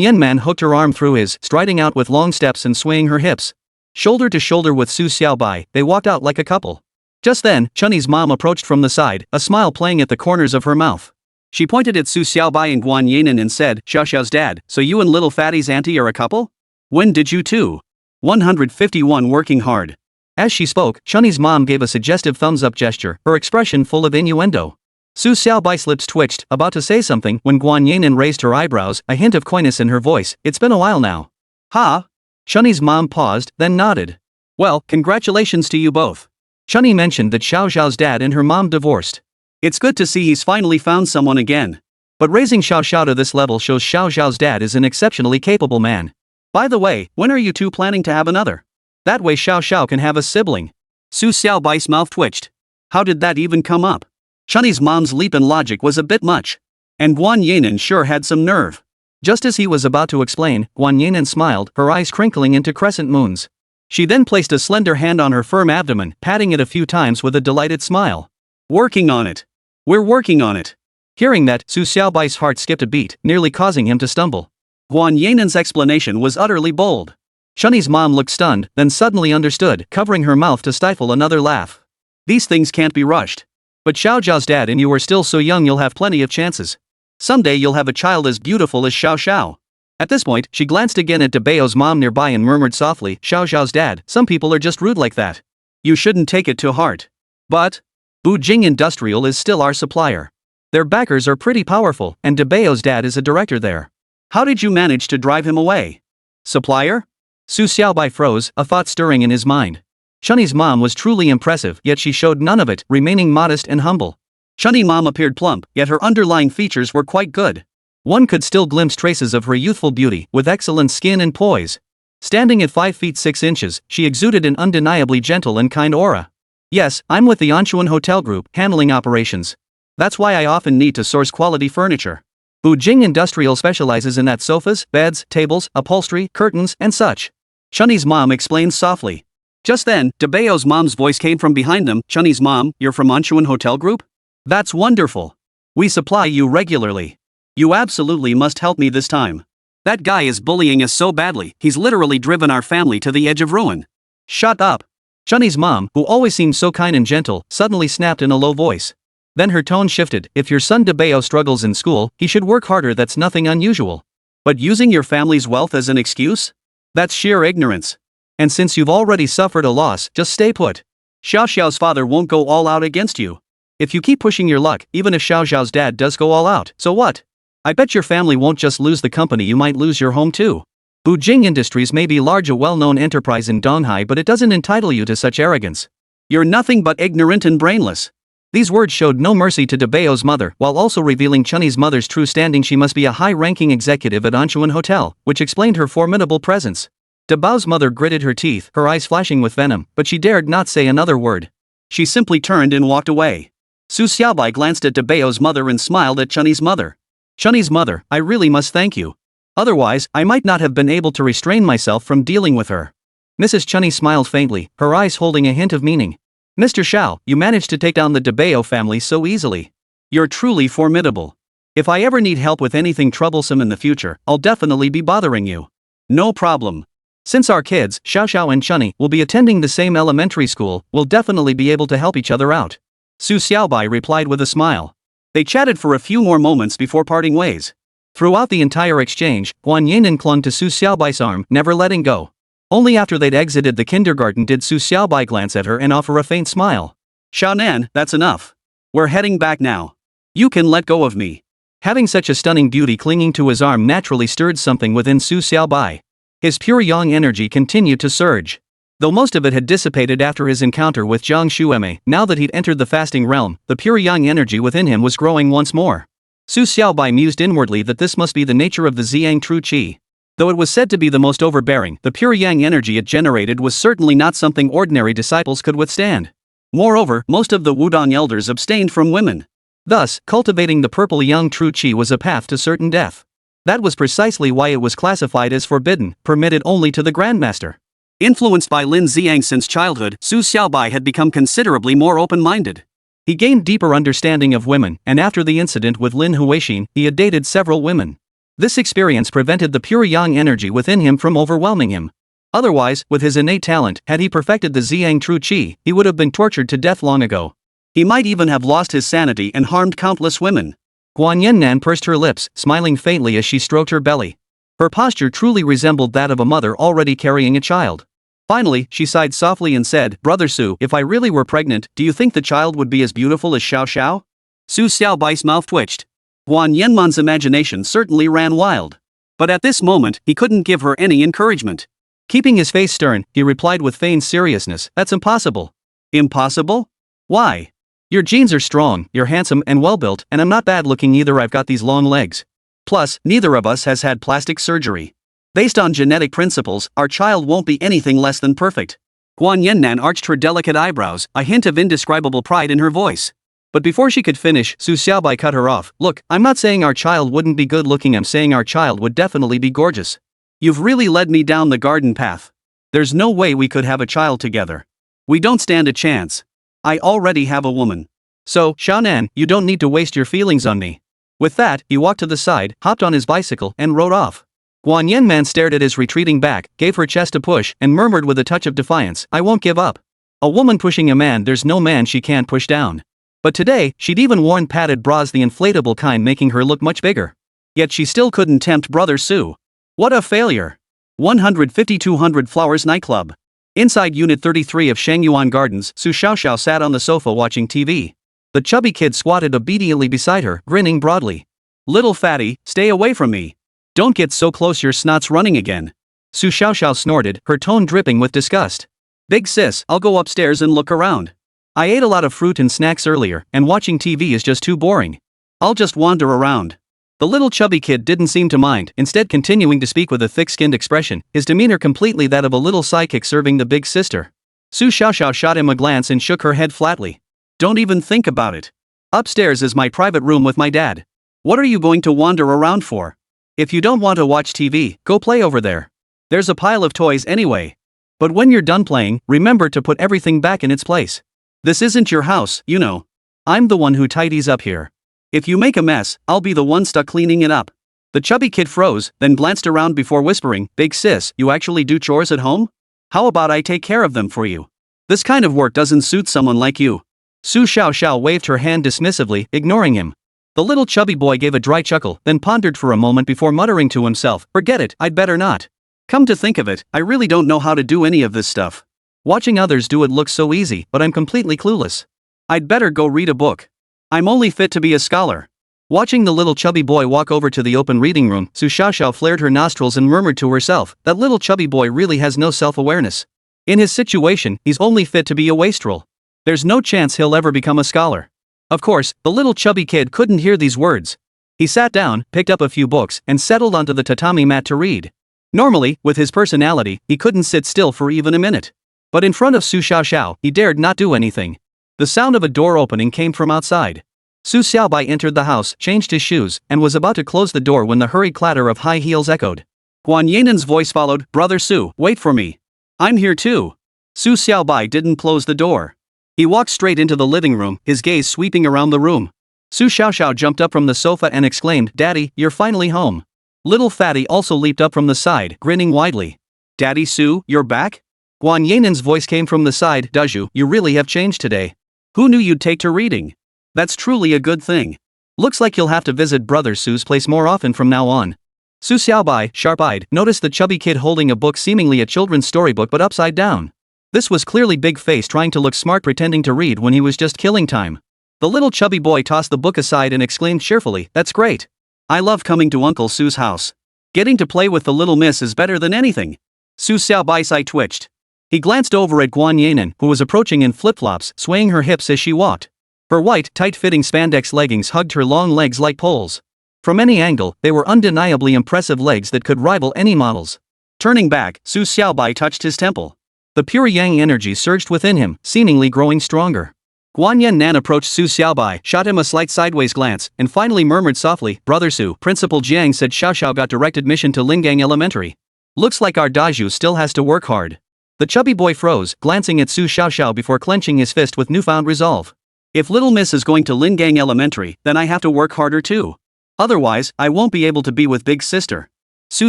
Yanman hooked her arm through his, striding out with long steps and swaying her hips. Shoulder to shoulder with Su Xiaobai, they walked out like a couple. Just then, Chunny's mom approached from the side, a smile playing at the corners of her mouth. She pointed at Su Xiaobai and Guan Yinan and said, Xiaoxiao's dad, so you and little fatty's auntie are a couple? When did you two? 151 working hard. As she spoke, Chunny's mom gave a suggestive thumbs-up gesture, her expression full of innuendo. Su Xiaobai's lips twitched, about to say something, when Guan Yinan raised her eyebrows, a hint of coyness in her voice. It's been a while now. Ha? Chunny's mom paused, then nodded. Well, congratulations to you both. Chunny mentioned that Xiaoxiao's dad and her mom divorced. It's good to see he's finally found someone again. But raising Xiaoxiao to this level shows Xiaoxiao's dad is an exceptionally capable man. By the way, when are you two planning to have another? That way Xiaoxiao can have a sibling. Su Xiaobai's mouth twitched. How did that even come up? Chunny's mom's leap in logic was a bit much. And Guan Yinan sure had some nerve. Just as he was about to explain, Guan Yinan smiled, her eyes crinkling into crescent moons. She then placed a slender hand on her firm abdomen, patting it a few times with a delighted smile. Working on it. We're working on it. Hearing that, Su Xiaobai's heart skipped a beat, nearly causing him to stumble. Guan Yinan's explanation was utterly bold. Chunny's mom looked stunned, then suddenly understood, covering her mouth to stifle another laugh. These things can't be rushed. But Xiaoxiao's dad and you are still so young, you'll have plenty of chances. Someday you'll have a child as beautiful as Xiaoxiao. At this point, she glanced again at DeBao's mom nearby and murmured softly, Xiaoxiao's dad, some people are just rude like that. You shouldn't take it to heart. But Bujing Industrial is still our supplier. Their backers are pretty powerful, and DeBao's dad is a director there. How did you manage to drive him away? Supplier? Su Xiaobai froze, a thought stirring in his mind. Chunny's mom was truly impressive, yet she showed none of it, remaining modest and humble. Chunny's mom appeared plump, yet her underlying features were quite good. One could still glimpse traces of her youthful beauty, with excellent skin and poise. Standing at 5 feet 6 inches, she exuded an undeniably gentle and kind aura. Yes, I'm with the Anchuan Hotel Group, handling operations. That's why I often need to source quality furniture. Bujing Industrial specializes in that sofas, beds, tables, upholstery, curtains, and such. Chunny's mom explained softly. Just then, DeBao's mom's voice came from behind them. Chunny's mom, you're from Anchuan Hotel Group? That's wonderful. We supply you regularly. You absolutely must help me this time. That guy is bullying us so badly, he's literally driven our family to the edge of ruin. Shut up. Chunny's mom, who always seemed so kind and gentle, suddenly snapped in a low voice. Then her tone shifted. If your son DeBao struggles in school, he should work harder. That's nothing unusual. But using your family's wealth as an excuse? That's sheer ignorance. And since you've already suffered a loss, just stay put. Xiaoxiao's father won't go all out against you. If you keep pushing your luck, even if Xiaoxiao's dad does go all out, so what? I bet your family won't just lose the company, you might lose your home too. Bujing Industries may be large, a well-known enterprise in Donghai, but it doesn't entitle you to such arrogance. You're nothing but ignorant and brainless. These words showed no mercy to DeBao's mother, while also revealing Chunny's mother's true standing. She must be a high-ranking executive at Anchuan Hotel, which explained her formidable presence. DeBao's mother gritted her teeth, her eyes flashing with venom, but she dared not say another word. She simply turned and walked away. Su Xiaobai glanced at DeBao's mother and smiled at Chunny's mother. Chunny's mother, I really must thank you. Otherwise, I might not have been able to restrain myself from dealing with her. Mrs. Chunny smiled faintly, her eyes holding a hint of meaning. Mr. Xiao, you managed to take down the DeBao family so easily. You're truly formidable. If I ever need help with anything troublesome in the future, I'll definitely be bothering you. No problem. Since our kids, Xiaoxiao and Chunny, will be attending the same elementary school, we'll definitely be able to help each other out. Su Xiaobai replied with a smile. They chatted for a few more moments before parting ways. Throughout the entire exchange, Guan Yinan clung to Su Xiaobai's arm, never letting go. Only after they'd exited the kindergarten did Su Xiaobai glance at her and offer a faint smile. Xiaonan, that's enough. We're heading back now. You can let go of me. Having such a stunning beauty clinging to his arm naturally stirred something within Su Xiaobai. His pure yang energy continued to surge. Though most of it had dissipated after his encounter with Zhang Shuemei, now that he'd entered the fasting realm, the pure yang energy within him was growing once more. Su Xiaobai mused inwardly that this must be the nature of the Ziyang True Qi. Though it was said to be the most overbearing, the pure yang energy it generated was certainly not something ordinary disciples could withstand. Moreover, most of the Wudong elders abstained from women. Thus, cultivating the purple yang True Qi was a path to certain death. That was precisely why it was classified as forbidden, permitted only to the Grandmaster. Influenced by Lin Ziyang since childhood, Su Xiaobai had become considerably more open-minded. He gained deeper understanding of women, and after the incident with Lin Huixin, he had dated several women. This experience prevented the pure yang energy within him from overwhelming him. Otherwise, with his innate talent, had he perfected the Ziyang True Qi, he would have been tortured to death long ago. He might even have lost his sanity and harmed countless women. Guan Yannan pursed her lips, smiling faintly as she stroked her belly. Her posture truly resembled that of a mother already carrying a child. Finally, she sighed softly and said, Brother Su, if I really were pregnant, do you think the child would be as beautiful as Xiao Xiao? Su Xiaobai's mouth twitched. Guan Yanman's imagination certainly ran wild. But at this moment, he couldn't give her any encouragement. Keeping his face stern, he replied with feigned seriousness, that's impossible. Impossible? Why? Your genes are strong, you're handsome and well-built, and I'm not bad-looking either. I've got these long legs. Plus, neither of us has had plastic surgery. Based on genetic principles, our child won't be anything less than perfect. Guan Yannan arched her delicate eyebrows, a hint of indescribable pride in her voice. But before she could finish, Su Xiaobai cut her off. Look, I'm not saying our child wouldn't be good-looking, I'm saying our child would definitely be gorgeous. You've really led me down the garden path. There's no way we could have a child together. We don't stand a chance. I already have a woman. So, Xiaonan, you don't need to waste your feelings on me. With that, he walked to the side, hopped on his bicycle, and rode off. Guan Yanman stared at his retreating back, gave her chest a push, and murmured with a touch of defiance, I won't give up. A woman pushing a man, there's no man she can't push down. But today, she'd even worn padded bras, the inflatable kind, making her look much bigger. Yet she still couldn't tempt Brother Su. What a failure. 150-200 Flowers Nightclub. Inside Unit 33 of Shangyuan Gardens, Su Xiaoxiao sat on the sofa watching TV. The chubby kid squatted obediently beside her, grinning broadly. Little fatty, stay away from me. Don't get so close, your snot's running again. Su Xiaoxiao snorted, her tone dripping with disgust. Big sis, I'll go upstairs and look around. I ate a lot of fruit and snacks earlier, and watching TV is just too boring. I'll just wander around. The little chubby kid didn't seem to mind, instead continuing to speak with a thick-skinned expression, his demeanor completely that of a little sidekick serving the big sister. Su Xiaoxiao shot him a glance and shook her head flatly. Don't even think about it. Upstairs is my private room with my dad. What are you going to wander around for? If you don't want to watch TV, go play over there. There's a pile of toys anyway. But when you're done playing, remember to put everything back in its place. This isn't your house, you know. I'm the one who tidies up here. If you make a mess, I'll be the one stuck cleaning it up. The chubby kid froze, then glanced around before whispering, Big sis, you actually do chores at home? How about I take care of them for you? This kind of work doesn't suit someone like you. Su Xiaoxiao waved her hand dismissively, ignoring him. The little chubby boy gave a dry chuckle, then pondered for a moment before muttering to himself, Forget it, I'd better not. Come to think of it, I really don't know how to do any of this stuff. Watching others do it looks so easy, but I'm completely clueless. I'd better go read a book. I'm only fit to be a scholar. Watching the little chubby boy walk over to the open reading room, Su Xiaoxiao flared her nostrils and murmured to herself, That little chubby boy really has no self-awareness. In his situation, he's only fit to be a wastrel. There's no chance he'll ever become a scholar. Of course, the little chubby kid couldn't hear these words. He sat down, picked up a few books, and settled onto the tatami mat to read. Normally, with his personality, he couldn't sit still for even a minute. But in front of Su Xiaoxiao, he dared not do anything. The sound of a door opening came from outside. Su Xiaobai entered the house, changed his shoes, and was about to close the door when the hurried clatter of high heels echoed. Guan Yannan's voice followed, Brother Su, wait for me. I'm here too. Su Xiaobai didn't close the door. He walked straight into the living room, his gaze sweeping around the room. Su Xiaoxiao jumped up from the sofa and exclaimed, Daddy, you're finally home. Little fatty also leaped up from the side, grinning widely. Daddy Su, you're back? Guan Yannan's voice came from the side, Daju, you really have changed today. Who knew you'd take to reading? That's truly a good thing. Looks like you'll have to visit Brother Su's place more often from now on. Su Xiaobai, sharp-eyed, noticed the chubby kid holding a book, seemingly a children's storybook but upside down. This was clearly Big Face trying to look smart, pretending to read when he was just killing time. The little chubby boy tossed the book aside and exclaimed cheerfully, That's great. I love coming to Uncle Su's house. Getting to play with the little miss is better than anything. Su Xiaobai's eye twitched. He glanced over at Guan Yannan, who was approaching in flip-flops, swaying her hips as she walked. Her white, tight-fitting spandex leggings hugged her long legs like poles. From any angle, they were undeniably impressive legs that could rival any models. Turning back, Su Xiaobai touched his temple. The pure yang energy surged within him, seemingly growing stronger. Guan Yannan approached Su Xiaobai, shot him a slight sideways glance, and finally murmured softly, Brother Su, Principal Jiang said Xiaoxiao got direct admission to Lingang Elementary. Looks like our Daju still has to work hard. The chubby boy froze, glancing at Su Xiaoxiao before clenching his fist with newfound resolve. If Little Miss is going to Lingang Elementary, then I have to work harder too. Otherwise, I won't be able to be with Big Sister. Su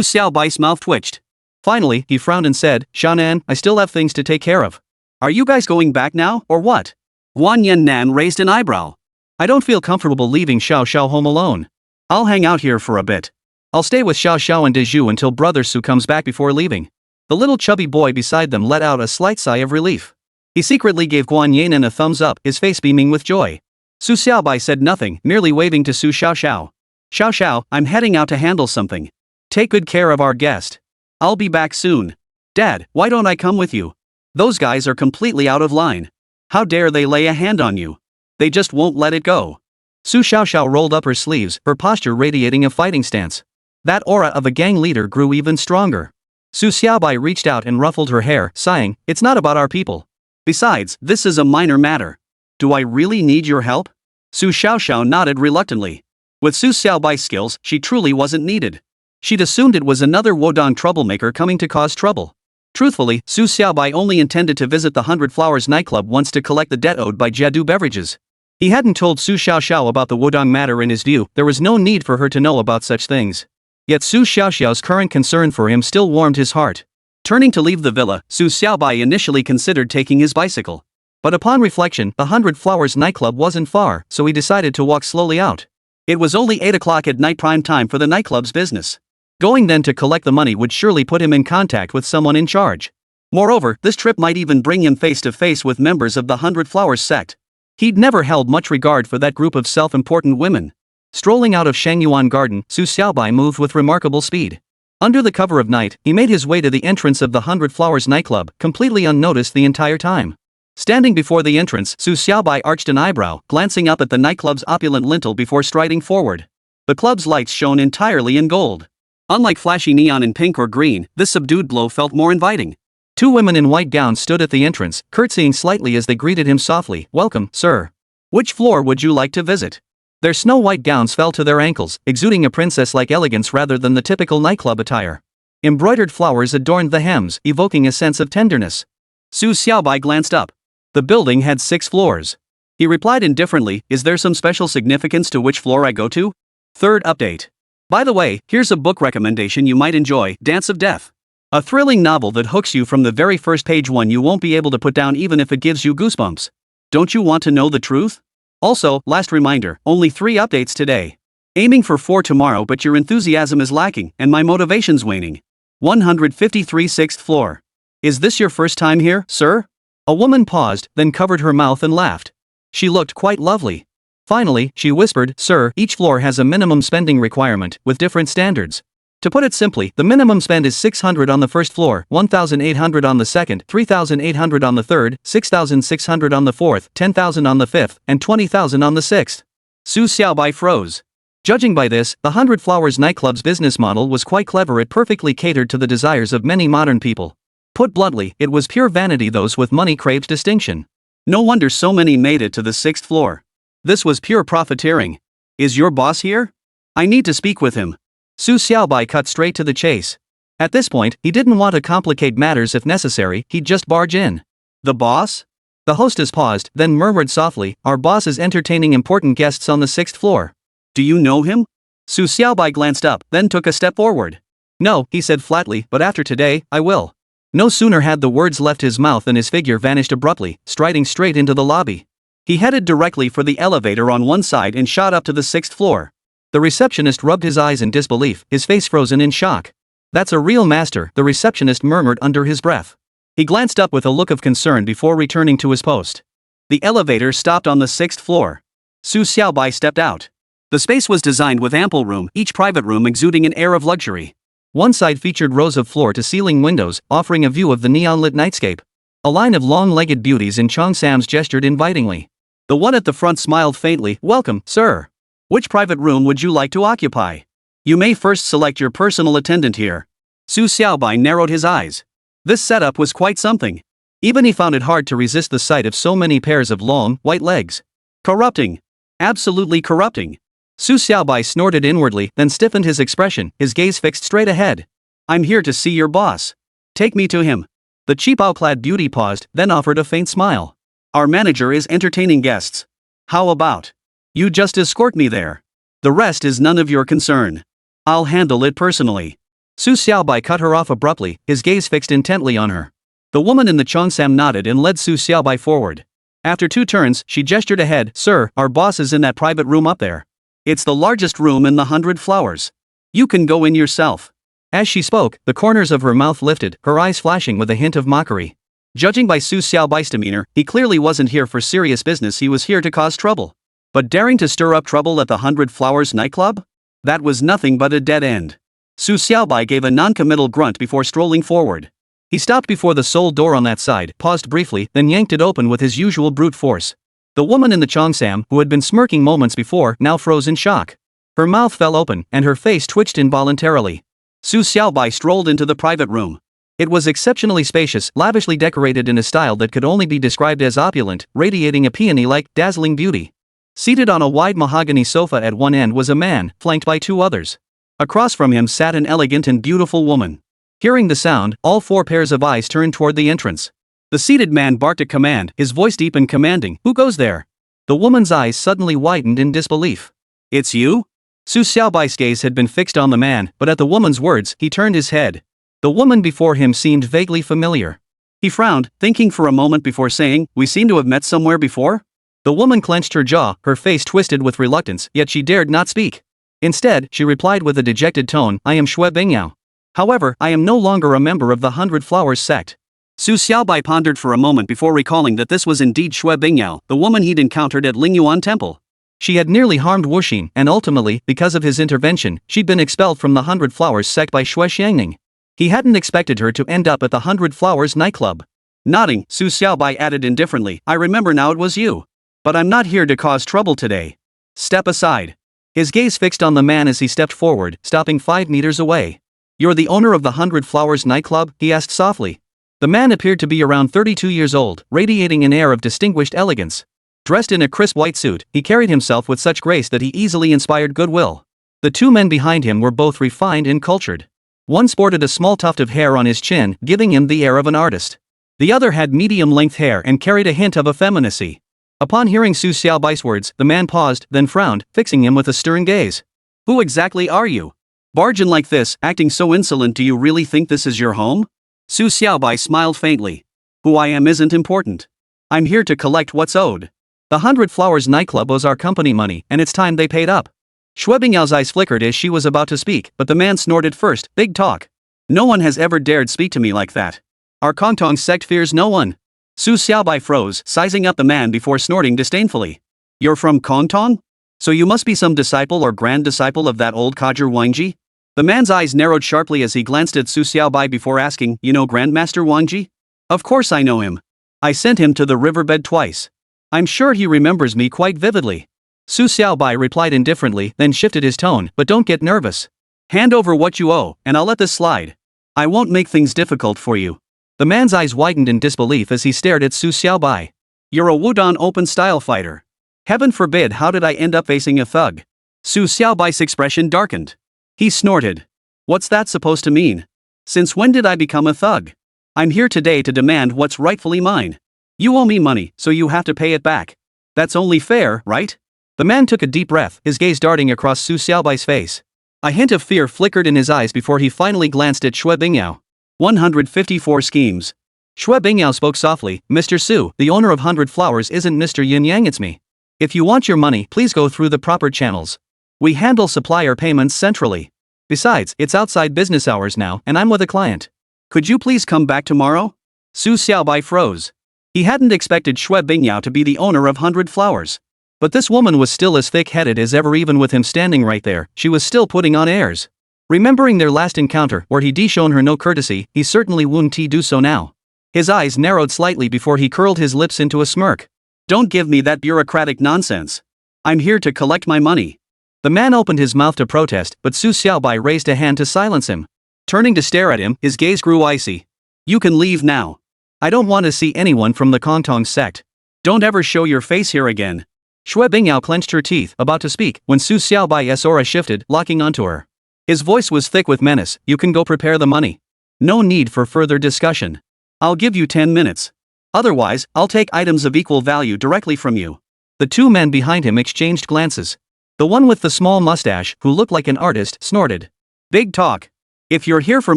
Xiaobai's mouth twitched. Finally, he frowned and said, Shan'an, I still have things to take care of. Are you guys going back now, or what? Guan Yannan raised an eyebrow. I don't feel comfortable leaving Xiao Xiao home alone. I'll hang out here for a bit. I'll stay with Xiao Xiao and Dezhu until Brother Su comes back before leaving. The little chubby boy beside them let out a slight sigh of relief. He secretly gave Guan Yannan a thumbs up, his face beaming with joy. Su Xiaobai said nothing, merely waving to Su Xiao Xiao. Xiao Xiao, I'm heading out to handle something. Take good care of our guest. I'll be back soon. Dad, why don't I come with you? Those guys are completely out of line. How dare they lay a hand on you? They just won't let it go. Su Xiao Xiao rolled up her sleeves, her posture radiating a fighting stance. That aura of a gang leader grew even stronger. Su Xiaobai reached out and ruffled her hair, sighing, it's not about our people. Besides, this is a minor matter. Do I really need your help? Su Xiao Xiao nodded reluctantly. With Su Xiaobai's skills, she truly wasn't needed. She'd assumed it was another Wodong troublemaker coming to cause trouble. Truthfully, Su Xiaobai only intended to visit the 100 Flowers nightclub once to collect the debt owed by Jiadu Beverages. He hadn't told Su Xiao Xiao about the Wodong matter. In his view, there was no need for her to know about such things. Yet Su Xiao Xiao's current concern for him still warmed his heart. Turning to leave the villa, Su Xiaobai initially considered taking his bicycle. But upon reflection, the 100 Flowers nightclub wasn't far, so he decided to walk slowly out. It was only 8 o'clock at night, prime time for the nightclub's business. Going then to collect the money would surely put him in contact with someone in charge. Moreover, this trip might even bring him face to face with members of the 100 Flowers sect. He'd never held much regard for that group of self-important women. Strolling out of Shangyuan Garden, Su Xiaobai moved with remarkable speed. Under the cover of night, he made his way to the entrance of the 100 Flowers nightclub, completely unnoticed the entire time. Standing before the entrance, Su Xiaobai arched an eyebrow, glancing up at the nightclub's opulent lintel before striding forward. The club's lights shone entirely in gold. Unlike flashy neon in pink or green, this subdued glow felt more inviting. 2 women in white gowns stood at the entrance, curtsying slightly as they greeted him softly. Welcome, sir. Which floor would you like to visit? Their snow-white gowns fell to their ankles, exuding a princess-like elegance rather than the typical nightclub attire. Embroidered flowers adorned the hems, evoking a sense of tenderness. Su Xiaobai glanced up. The building had 6 floors. He replied indifferently, is there some special significance to which floor I go to? Third update. By the way, here's a book recommendation you might enjoy, Dance of Death. A thrilling novel that hooks you from the very first page, one you won't be able to put down even if it gives you goosebumps. Don't you want to know the truth? Also, last reminder, only 3 updates today. Aiming for 4 tomorrow, but your enthusiasm is lacking and my motivation's waning. 153 6th floor. Is this your first time here, sir? A woman paused, then covered her mouth and laughed. She looked quite lovely. Finally, she whispered, Sir, each floor has a minimum spending requirement, with different standards. To put it simply, the minimum spend is 600 on the first floor, 1,800 on the second, 3,800 on the third, 6,600 on the fourth, 10,000 on the fifth, and 20,000 on the sixth. Su Xiaobai froze. Judging by this, the 100 Flowers nightclub's business model was quite clever. It perfectly catered to the desires of many modern people. Put bluntly, it was pure vanity. Those with money craved distinction. No wonder so many made it to the 6th floor. This was pure profiteering. Is your boss here? I need to speak with him. Su Xiaobai cut straight to the chase. At this point, he didn't want to complicate matters. If necessary, he'd just barge in. The boss? The hostess paused, then murmured softly, Our boss is entertaining important guests on the 6th floor. Do you know him? Su Xiaobai glanced up, then took a step forward. No, he said flatly, but after today, I will. No sooner had the words left his mouth than his figure vanished abruptly, striding straight into the lobby. He headed directly for the elevator on one side and shot up to the 6th floor. The receptionist rubbed his eyes in disbelief, his face frozen in shock. That's a real master, the receptionist murmured under his breath. He glanced up with a look of concern before returning to his post. The elevator stopped on the 6th floor. Su Xiaobai stepped out. The space was designed with ample room, each private room exuding an air of luxury. One side featured rows of floor-to-ceiling windows, offering a view of the neon-lit nightscape. A line of long-legged beauties in cheongsams gestured invitingly. The one at the front smiled faintly, Welcome, sir. Which private room would you like to occupy? You may first select your personal attendant here. Su Xiaobai narrowed his eyes. This setup was quite something. Even he found it hard to resist the sight of so many pairs of long, white legs. Corrupting. Absolutely corrupting. Su Xiaobai snorted inwardly, then stiffened his expression, his gaze fixed straight ahead. I'm here to see your boss. Take me to him. The cheapao-clad beauty paused, then offered a faint smile. Our manager is entertaining guests. How about? You just escort me there. The rest is none of your concern. I'll handle it personally. Su Xiaobai cut her off abruptly, his gaze fixed intently on her. The woman in the cheongsam nodded and led Su Xiaobai forward. After 2 turns, she gestured ahead. Sir, our boss is in that private room up there. It's the largest room in the 100 Flowers. You can go in yourself. As she spoke, the corners of her mouth lifted, her eyes flashing with a hint of mockery. Judging by Su Xiaobai's demeanor, he clearly wasn't here for serious business, he was here to cause trouble. But daring to stir up trouble at the 100 Flowers nightclub? That was nothing but a dead end. Su Xiaobai gave a non-committal grunt before strolling forward. He stopped before the sole door on that side, paused briefly, then yanked it open with his usual brute force. The woman in the cheongsam, who had been smirking moments before, now froze in shock. Her mouth fell open, and her face twitched involuntarily. Su Xiaobai strolled into the private room. It was exceptionally spacious, lavishly decorated in a style that could only be described as opulent, radiating a peony-like, dazzling beauty. Seated on a wide mahogany sofa at one end was a man, flanked by 2 others. Across from him sat an elegant and beautiful woman. Hearing the sound, all 4 pairs of eyes turned toward the entrance. The seated man barked a command, his voice deep and commanding. Who goes there? The woman's eyes suddenly widened in disbelief. It's you? Su Xiaobai's gaze had been fixed on the man, but at the woman's words, he turned his head. The woman before him seemed vaguely familiar. He frowned, thinking for a moment before saying, we seem to have met somewhere before? The woman clenched her jaw, her face twisted with reluctance, yet she dared not speak. Instead, she replied with a dejected tone, I am Shui Bingyao. However, I am no longer a member of the 100 Flowers sect. Su Xiaobai pondered for a moment before recalling that this was indeed Shui Bingyao, the woman he'd encountered at Lingyuan Temple. She had nearly harmed Huixin, and ultimately, because of his intervention, she'd been expelled from the 100 Flowers sect by Shui Xiangning. He hadn't expected her to end up at the 100 Flowers nightclub. Nodding, Su Xiaobai added indifferently, I remember now, it was you. But I'm not here to cause trouble today. Step aside. His gaze fixed on the man as he stepped forward, stopping 5 meters away. You're the owner of the 100 Flowers nightclub? He asked softly. The man appeared to be around 32 years old, radiating an air of distinguished elegance. Dressed in a crisp white suit, he carried himself with such grace that he easily inspired goodwill. The 2 men behind him were both refined and cultured. One sported a small tuft of hair on his chin, giving him the air of an artist. The other had medium-length hair and carried a hint of effeminacy. Upon hearing Su Xiaobai's words, the man paused, then frowned, fixing him with a stern gaze. Who exactly are you? Bargain like this, acting so insolent, do you really think this is your home? Su Xiaobai smiled faintly. Who I am isn't important. I'm here to collect what's owed. The 100 Flowers nightclub owes our company money, and it's time they paid up. Shui Bingyao's eyes flickered as she was about to speak, but the man snorted first, big talk. No one has ever dared speak to me like that. Our Kongtong sect fears no one. Su Xiaobai froze, sizing up the man before snorting disdainfully. You're from Kongtong? So you must be some disciple or grand disciple of that old codger Wangji? The man's eyes narrowed sharply as he glanced at Su Xiaobai before asking, you know Grandmaster Wangji? Of course I know him. I sent him to the riverbed twice. I'm sure he remembers me quite vividly. Su Xiaobai replied indifferently, then shifted his tone, but don't get nervous. Hand over what you owe, and I'll let this slide. I won't make things difficult for you. The man's eyes widened in disbelief as he stared at Su Xiaobai. You're a Wudong open-style fighter. Heaven forbid, how did I end up facing a thug? Su Xiaobai's expression darkened. He snorted. What's that supposed to mean? Since when did I become a thug? I'm here today to demand what's rightfully mine. You owe me money, so you have to pay it back. That's only fair, right? The man took a deep breath, his gaze darting across Su Xiaobai's face. A hint of fear flickered in his eyes before he finally glanced at Shui Bingyao. 154 schemes. Shui Bingyao spoke softly, Mr. Su, the owner of 100 Flowers isn't Mr. Yin-yang, it's me. If you want your money, please go through the proper channels. We handle supplier payments centrally. Besides, it's outside business hours now, and I'm with a client. Could you please come back tomorrow? Su Xiaobai froze. He hadn't expected Shui Bingyao to be the owner of 100 Flowers. But this woman was still as thick-headed as ever. Even with him standing right there, she was still putting on airs. Remembering their last encounter, where he'd shown her no courtesy, he certainly wouldn't do so now. His eyes narrowed slightly before he curled his lips into a smirk. Don't give me that bureaucratic nonsense. I'm here to collect my money. The man opened his mouth to protest, but Su Xiaobai raised a hand to silence him. Turning to stare at him, his gaze grew icy. You can leave now. I don't want to see anyone from the Kongtong sect. Don't ever show your face here again. Shui Bingyao clenched her teeth, about to speak, when Su Xiaobai's aura shifted, locking onto her. His voice was thick with menace. You can go prepare the money. No need for further discussion. I'll give you 10 minutes. Otherwise, I'll take items of equal value directly from you. The 2 men behind him exchanged glances. The one with the small mustache, who looked like an artist, snorted. Big talk. If you're here for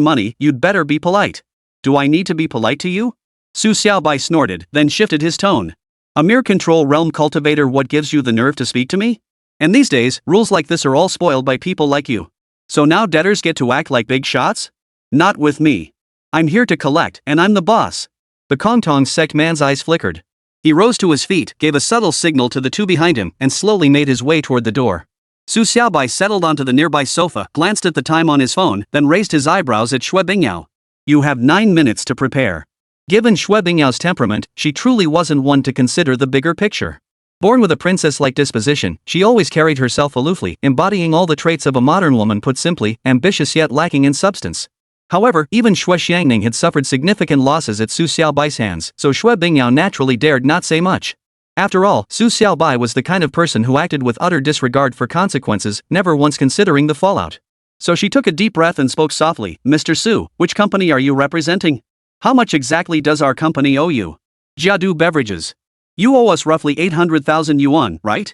money, you'd better be polite. Do I need to be polite to you? Su Xiaobai snorted, then shifted his tone. A mere control realm cultivator, what gives you the nerve to speak to me? And these days, rules like this are all spoiled by people like you. So now debtors get to act like big shots? Not with me. I'm here to collect, and I'm the boss. The Kongtong sect man's eyes flickered. He rose to his feet, gave a subtle signal to the two behind him, and slowly made his way toward the door. Su Xiaobai settled onto the nearby sofa, glanced at the time on his phone, then raised his eyebrows at Xue Bingyao. You have 9 minutes to prepare. Given Xue Bingyao's temperament, she truly wasn't one to consider the bigger picture. Born with a princess-like disposition, she always carried herself aloofly, embodying all the traits of a modern woman, put simply, ambitious yet lacking in substance. However, even Xue Xiangning had suffered significant losses at Su Xiaobai's hands, so Xue Bingyao naturally dared not say much. After all, Su Xiaobai was the kind of person who acted with utter disregard for consequences, never once considering the fallout. So she took a deep breath and spoke softly, Mr. Su, which company are you representing? How much exactly does our company owe you? Jiadu Beverages. You owe us roughly 800,000 yuan, right?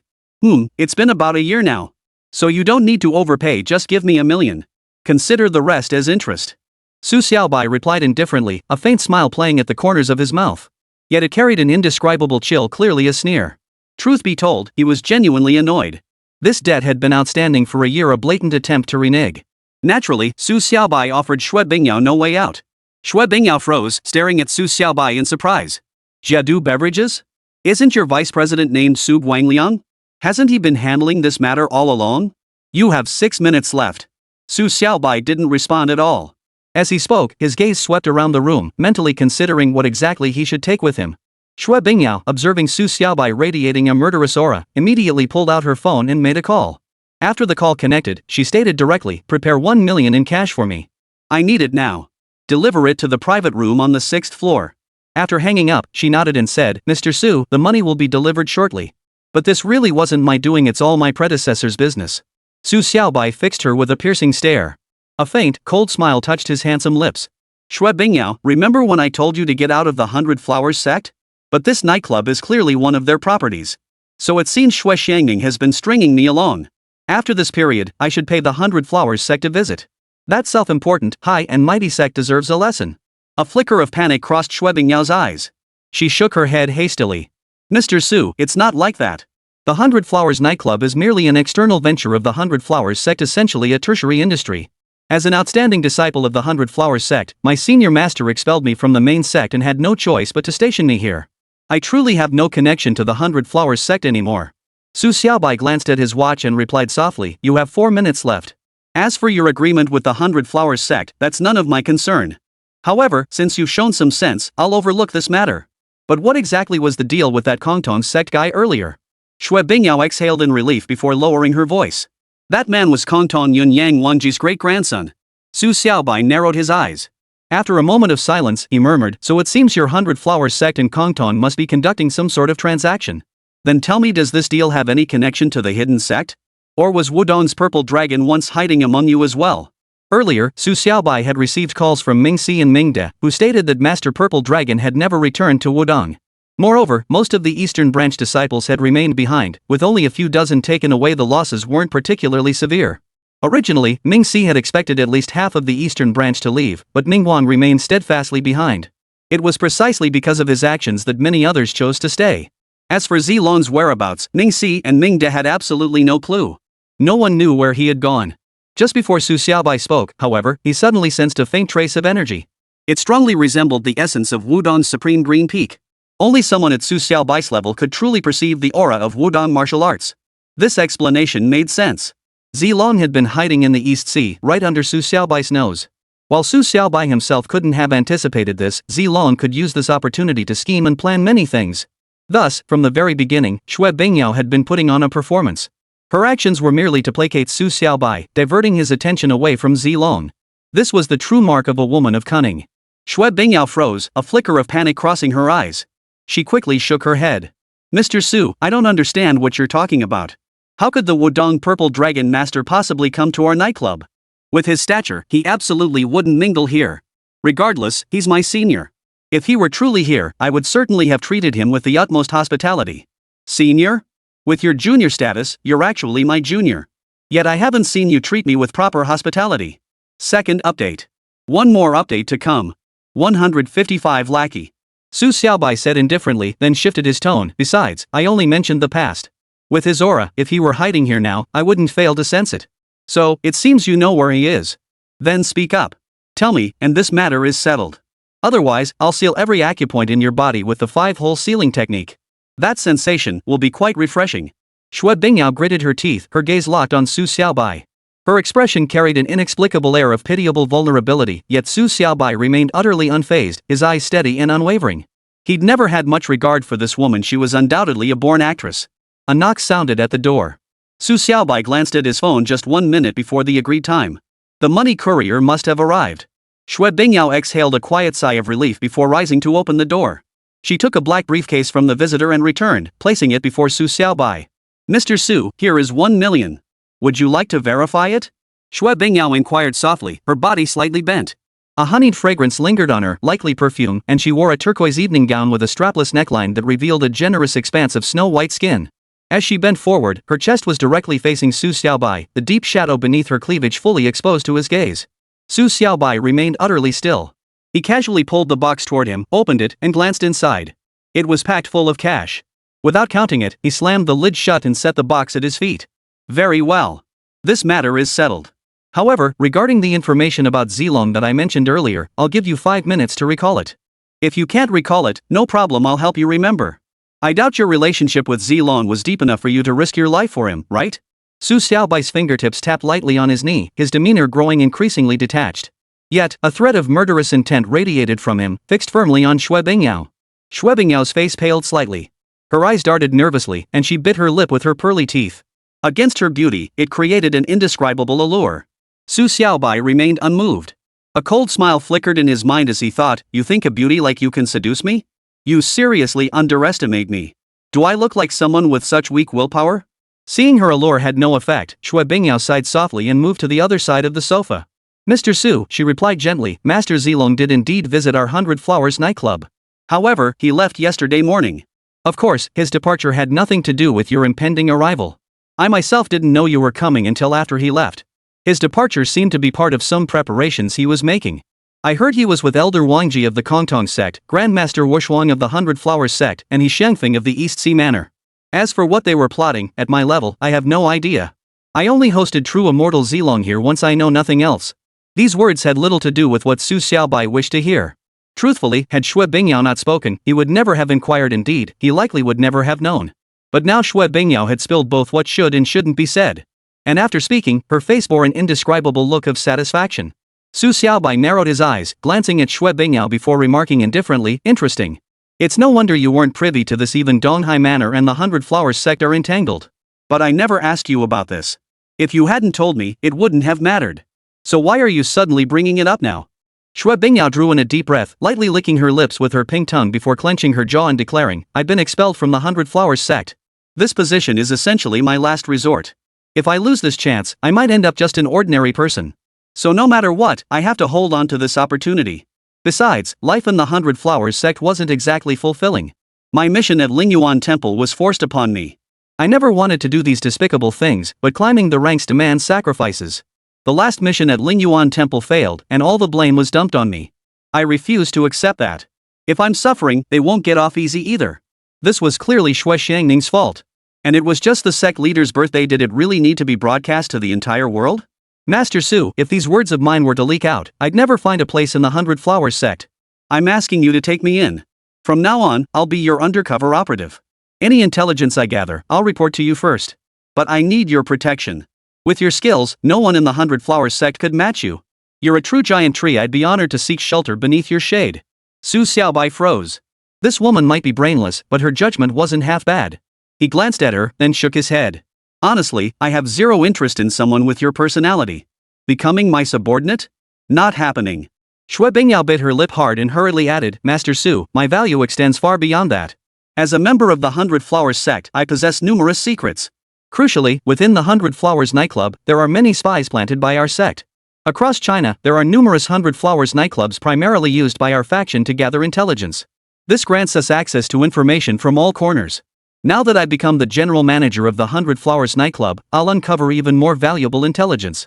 It's been about a year now. So you don't need to overpay, just give me $1 million. Consider the rest as interest. Su Xiaobai replied indifferently, a faint smile playing at the corners of his mouth. Yet it carried an indescribable chill, clearly a sneer. Truth be told, he was genuinely annoyed. This debt had been outstanding for a year, a blatant attempt to renege. Naturally, Su Xiaobai offered Xue Bingyao no way out. Xue Bingyao froze, staring at Su Xiaobai in surprise. Jiadu Beverages? Isn't your vice president named Su Guangliang? Hasn't he been handling this matter all along? You have 6 minutes left. Su Xiaobai didn't respond at all. As he spoke, his gaze swept around the room, mentally considering what exactly he should take with him. Xue Bingyao, observing Su Xiaobai radiating a murderous aura, immediately pulled out her phone and made a call. After the call connected, she stated directly, prepare 1 million in cash for me. I need it now. Deliver it to the private room on the 6th floor. After hanging up, she nodded and said, Mr. Su, the money will be delivered shortly. But this really wasn't my doing, it's all my predecessor's business. Su Xiaobai fixed her with a piercing stare. A faint, cold smile touched his handsome lips. Xue Bingyao, remember when I told you to get out of the 100 Flowers sect? But this nightclub is clearly one of their properties. So it seems Xue Xiangning has been stringing me along. After this period, I should pay the 100 Flowers sect a visit. That self-important, high and mighty sect deserves a lesson. A flicker of panic crossed Xue Bingyao's eyes. She shook her head hastily. Mr. Su, it's not like that. The 100 Flowers nightclub is merely an external venture of the 100 Flowers sect, essentially a tertiary industry. As an outstanding disciple of the 100 Flowers sect, my senior master expelled me from the main sect and had no choice but to station me here. I truly have no connection to the 100 Flowers sect anymore. Su Xiaobai glanced at his watch and replied softly, you have 4 minutes left. As for your agreement with the 100 Flowers sect, that's none of my concern. However, since you've shown some sense, I'll overlook this matter. But what exactly was the deal with that Kongtong sect guy earlier? Xue Bingyao exhaled in relief before lowering her voice. That man was Kongtong Yin-yang Wangji's great-grandson. Su Xiaobai narrowed his eyes. After a moment of silence, he murmured, so it seems your 100 Flowers sect and Kongtong must be conducting some sort of transaction. Then tell me, does this deal have any connection to the hidden sect? Or was Wudong's purple dragon once hiding among you as well? Earlier, Su Xiaobai had received calls from Ming Si and Ming De, who stated that Master Purple Dragon had never returned to Wudong. Moreover, most of the Eastern Branch disciples had remained behind, with only a few dozen taken away. The losses weren't particularly severe. Originally, Ming Si had expected at least half of the Eastern Branch to leave, but Ning Huang remained steadfastly behind. It was precisely because of his actions that many others chose to stay. As for Zilong's whereabouts, Ming Si and Ming De had absolutely no clue. No one knew where he had gone. Just before Su Xiaobai spoke, however, he suddenly sensed a faint trace of energy. It strongly resembled the essence of Wudong's supreme green peak. Only someone at Su Xiaobai's level could truly perceive the aura of Wudong martial arts. This explanation made sense. Zilong had been hiding in the East Sea, right under Su Xiaobai's nose. While Su Xiaobai himself couldn't have anticipated this, Zilong could use this opportunity to scheme and plan many things. Thus, from the very beginning, Xue Bingyao had been putting on a performance. Her actions were merely to placate Su Xiaobai, diverting his attention away from Zilong. This was the true mark of a woman of cunning. Xue Bingyao froze, a flicker of panic crossing her eyes. She quickly shook her head. Mr. Su, I don't understand what you're talking about. How could the Wudong Purple Dragon Master possibly come to our nightclub? With his stature, he absolutely wouldn't mingle here. Regardless, he's my senior. If he were truly here, I would certainly have treated him with the utmost hospitality. Senior? With your junior status, you're actually my junior. Yet I haven't seen you treat me with proper hospitality. Second update. One more update to come. 155 lackey. Su Xiaobai said indifferently, then shifted his tone. Besides, I only mentioned the past. With his aura, if he were hiding here now, I wouldn't fail to sense it. So, it seems you know where he is. Then speak up. Tell me, and this matter is settled. Otherwise, I'll seal every acupoint in your body with the 5-hole sealing technique. That sensation will be quite refreshing. Xue Bingyao gritted her teeth, her gaze locked on Su Xiaobai. Her expression carried an inexplicable air of pitiable vulnerability, yet Su Xiaobai remained utterly unfazed, his eyes steady and unwavering. He'd never had much regard for this woman. She was undoubtedly a born actress. A knock sounded at the door. Su Xiaobai glanced at his phone just 1 minute before the agreed time. The money courier must have arrived. Xue Bingyao exhaled a quiet sigh of relief before rising to open the door. She took a black briefcase from the visitor and returned, placing it before Su Xiaobai. Mr. Su, here is 1 million. Would you like to verify it? Xue Bingyao inquired softly, her body slightly bent. A honeyed fragrance lingered on her, likely perfume, and she wore a turquoise evening gown with a strapless neckline that revealed a generous expanse of snow-white skin. As she bent forward, her chest was directly facing Su Xiaobai, the deep shadow beneath her cleavage fully exposed to his gaze. Su Xiaobai remained utterly still. He casually pulled the box toward him, opened it, and glanced inside. It was packed full of cash. Without counting it, he slammed the lid shut and set the box at his feet. Very well. This matter is settled. However, regarding the information about Zilong that I mentioned earlier, I'll give you 5 minutes to recall it. If you can't recall it, no problem, I'll help you remember. I doubt your relationship with Zilong was deep enough for you to risk your life for him, right? Su Xiaobai's fingertips tapped lightly on his knee, his demeanor growing increasingly detached. Yet, a thread of murderous intent radiated from him, fixed firmly on Xue Bingyao. Xue Bingyao's face paled slightly. Her eyes darted nervously, and she bit her lip with her pearly teeth. Against her beauty, it created an indescribable allure. Su Xiaobai remained unmoved. A cold smile flickered in his mind as he thought, you think a beauty like you can seduce me? You seriously underestimate me. Do I look like someone with such weak willpower? Seeing her allure had no effect, Xue Bingyao sighed softly and moved to the other side of the sofa. Mr. Su, she replied gently, Master Zilong did indeed visit our 100 Flowers nightclub. However, he left yesterday morning. Of course, his departure had nothing to do with your impending arrival. I myself didn't know you were coming until after he left. His departure seemed to be part of some preparations he was making. I heard he was with Elder Wangji of the Kongtong Sect, Grandmaster Wushuang of the 100 Flowers Sect, and He Shengfeng of the East Sea Manor. As for what they were plotting, at my level, I have no idea. I only hosted true immortal Zilong here once, I know nothing else. These words had little to do with what Su Xiaobai wished to hear. Truthfully, had Xue Bingyao not spoken, he would never have inquired. Indeed, he likely would never have known. But now Xue Bingyao had spilled both what should and shouldn't be said. And after speaking, her face bore an indescribable look of satisfaction. Su Xiaobai narrowed his eyes, glancing at Xue Bingyao before remarking indifferently, interesting. It's no wonder you weren't privy to this. Even Donghai Manor and the 100 Flowers sect are entangled. But I never asked you about this. If you hadn't told me, it wouldn't have mattered. So why are you suddenly bringing it up now? Xue Bingyao drew in a deep breath, lightly licking her lips with her pink tongue before clenching her jaw and declaring, I've been expelled from the 100 Flowers sect. This position is essentially my last resort. If I lose this chance, I might end up just an ordinary person. So no matter what, I have to hold on to this opportunity. Besides, life in the 100 Flowers sect wasn't exactly fulfilling. My mission at Lingyuan Temple was forced upon me. I never wanted to do these despicable things, but climbing the ranks demands sacrifices. The last mission at Lingyuan Temple failed, and all the blame was dumped on me. I refuse to accept that. If I'm suffering, they won't get off easy either. This was clearly Xue Xiangning's fault. And it was just the sect leader's birthday. Did it really need to be broadcast to the entire world? Master Su, if these words of mine were to leak out, I'd never find a place in the 100 Flowers sect. I'm asking you to take me in. From now on, I'll be your undercover operative. Any intelligence I gather, I'll report to you first. But I need your protection. With your skills, no one in the 100 Flowers sect could match you. You're a true giant tree. I'd be honored to seek shelter beneath your shade. Su Xiaobai froze. This woman might be brainless, but her judgment wasn't half bad. He glanced at her, then shook his head. Honestly, I have zero interest in someone with your personality. Becoming my subordinate? Not happening. Xue Bingyao bit her lip hard and hurriedly added, Master Su, my value extends far beyond that. As a member of the 100 Flowers sect, I possess numerous secrets. Crucially, within the 100 Flowers nightclub, there are many spies planted by our sect. Across China, there are numerous 100 Flowers nightclubs primarily used by our faction to gather intelligence. This grants us access to information from all corners. Now that I've become the general manager of the 100 Flowers nightclub, I'll uncover even more valuable intelligence.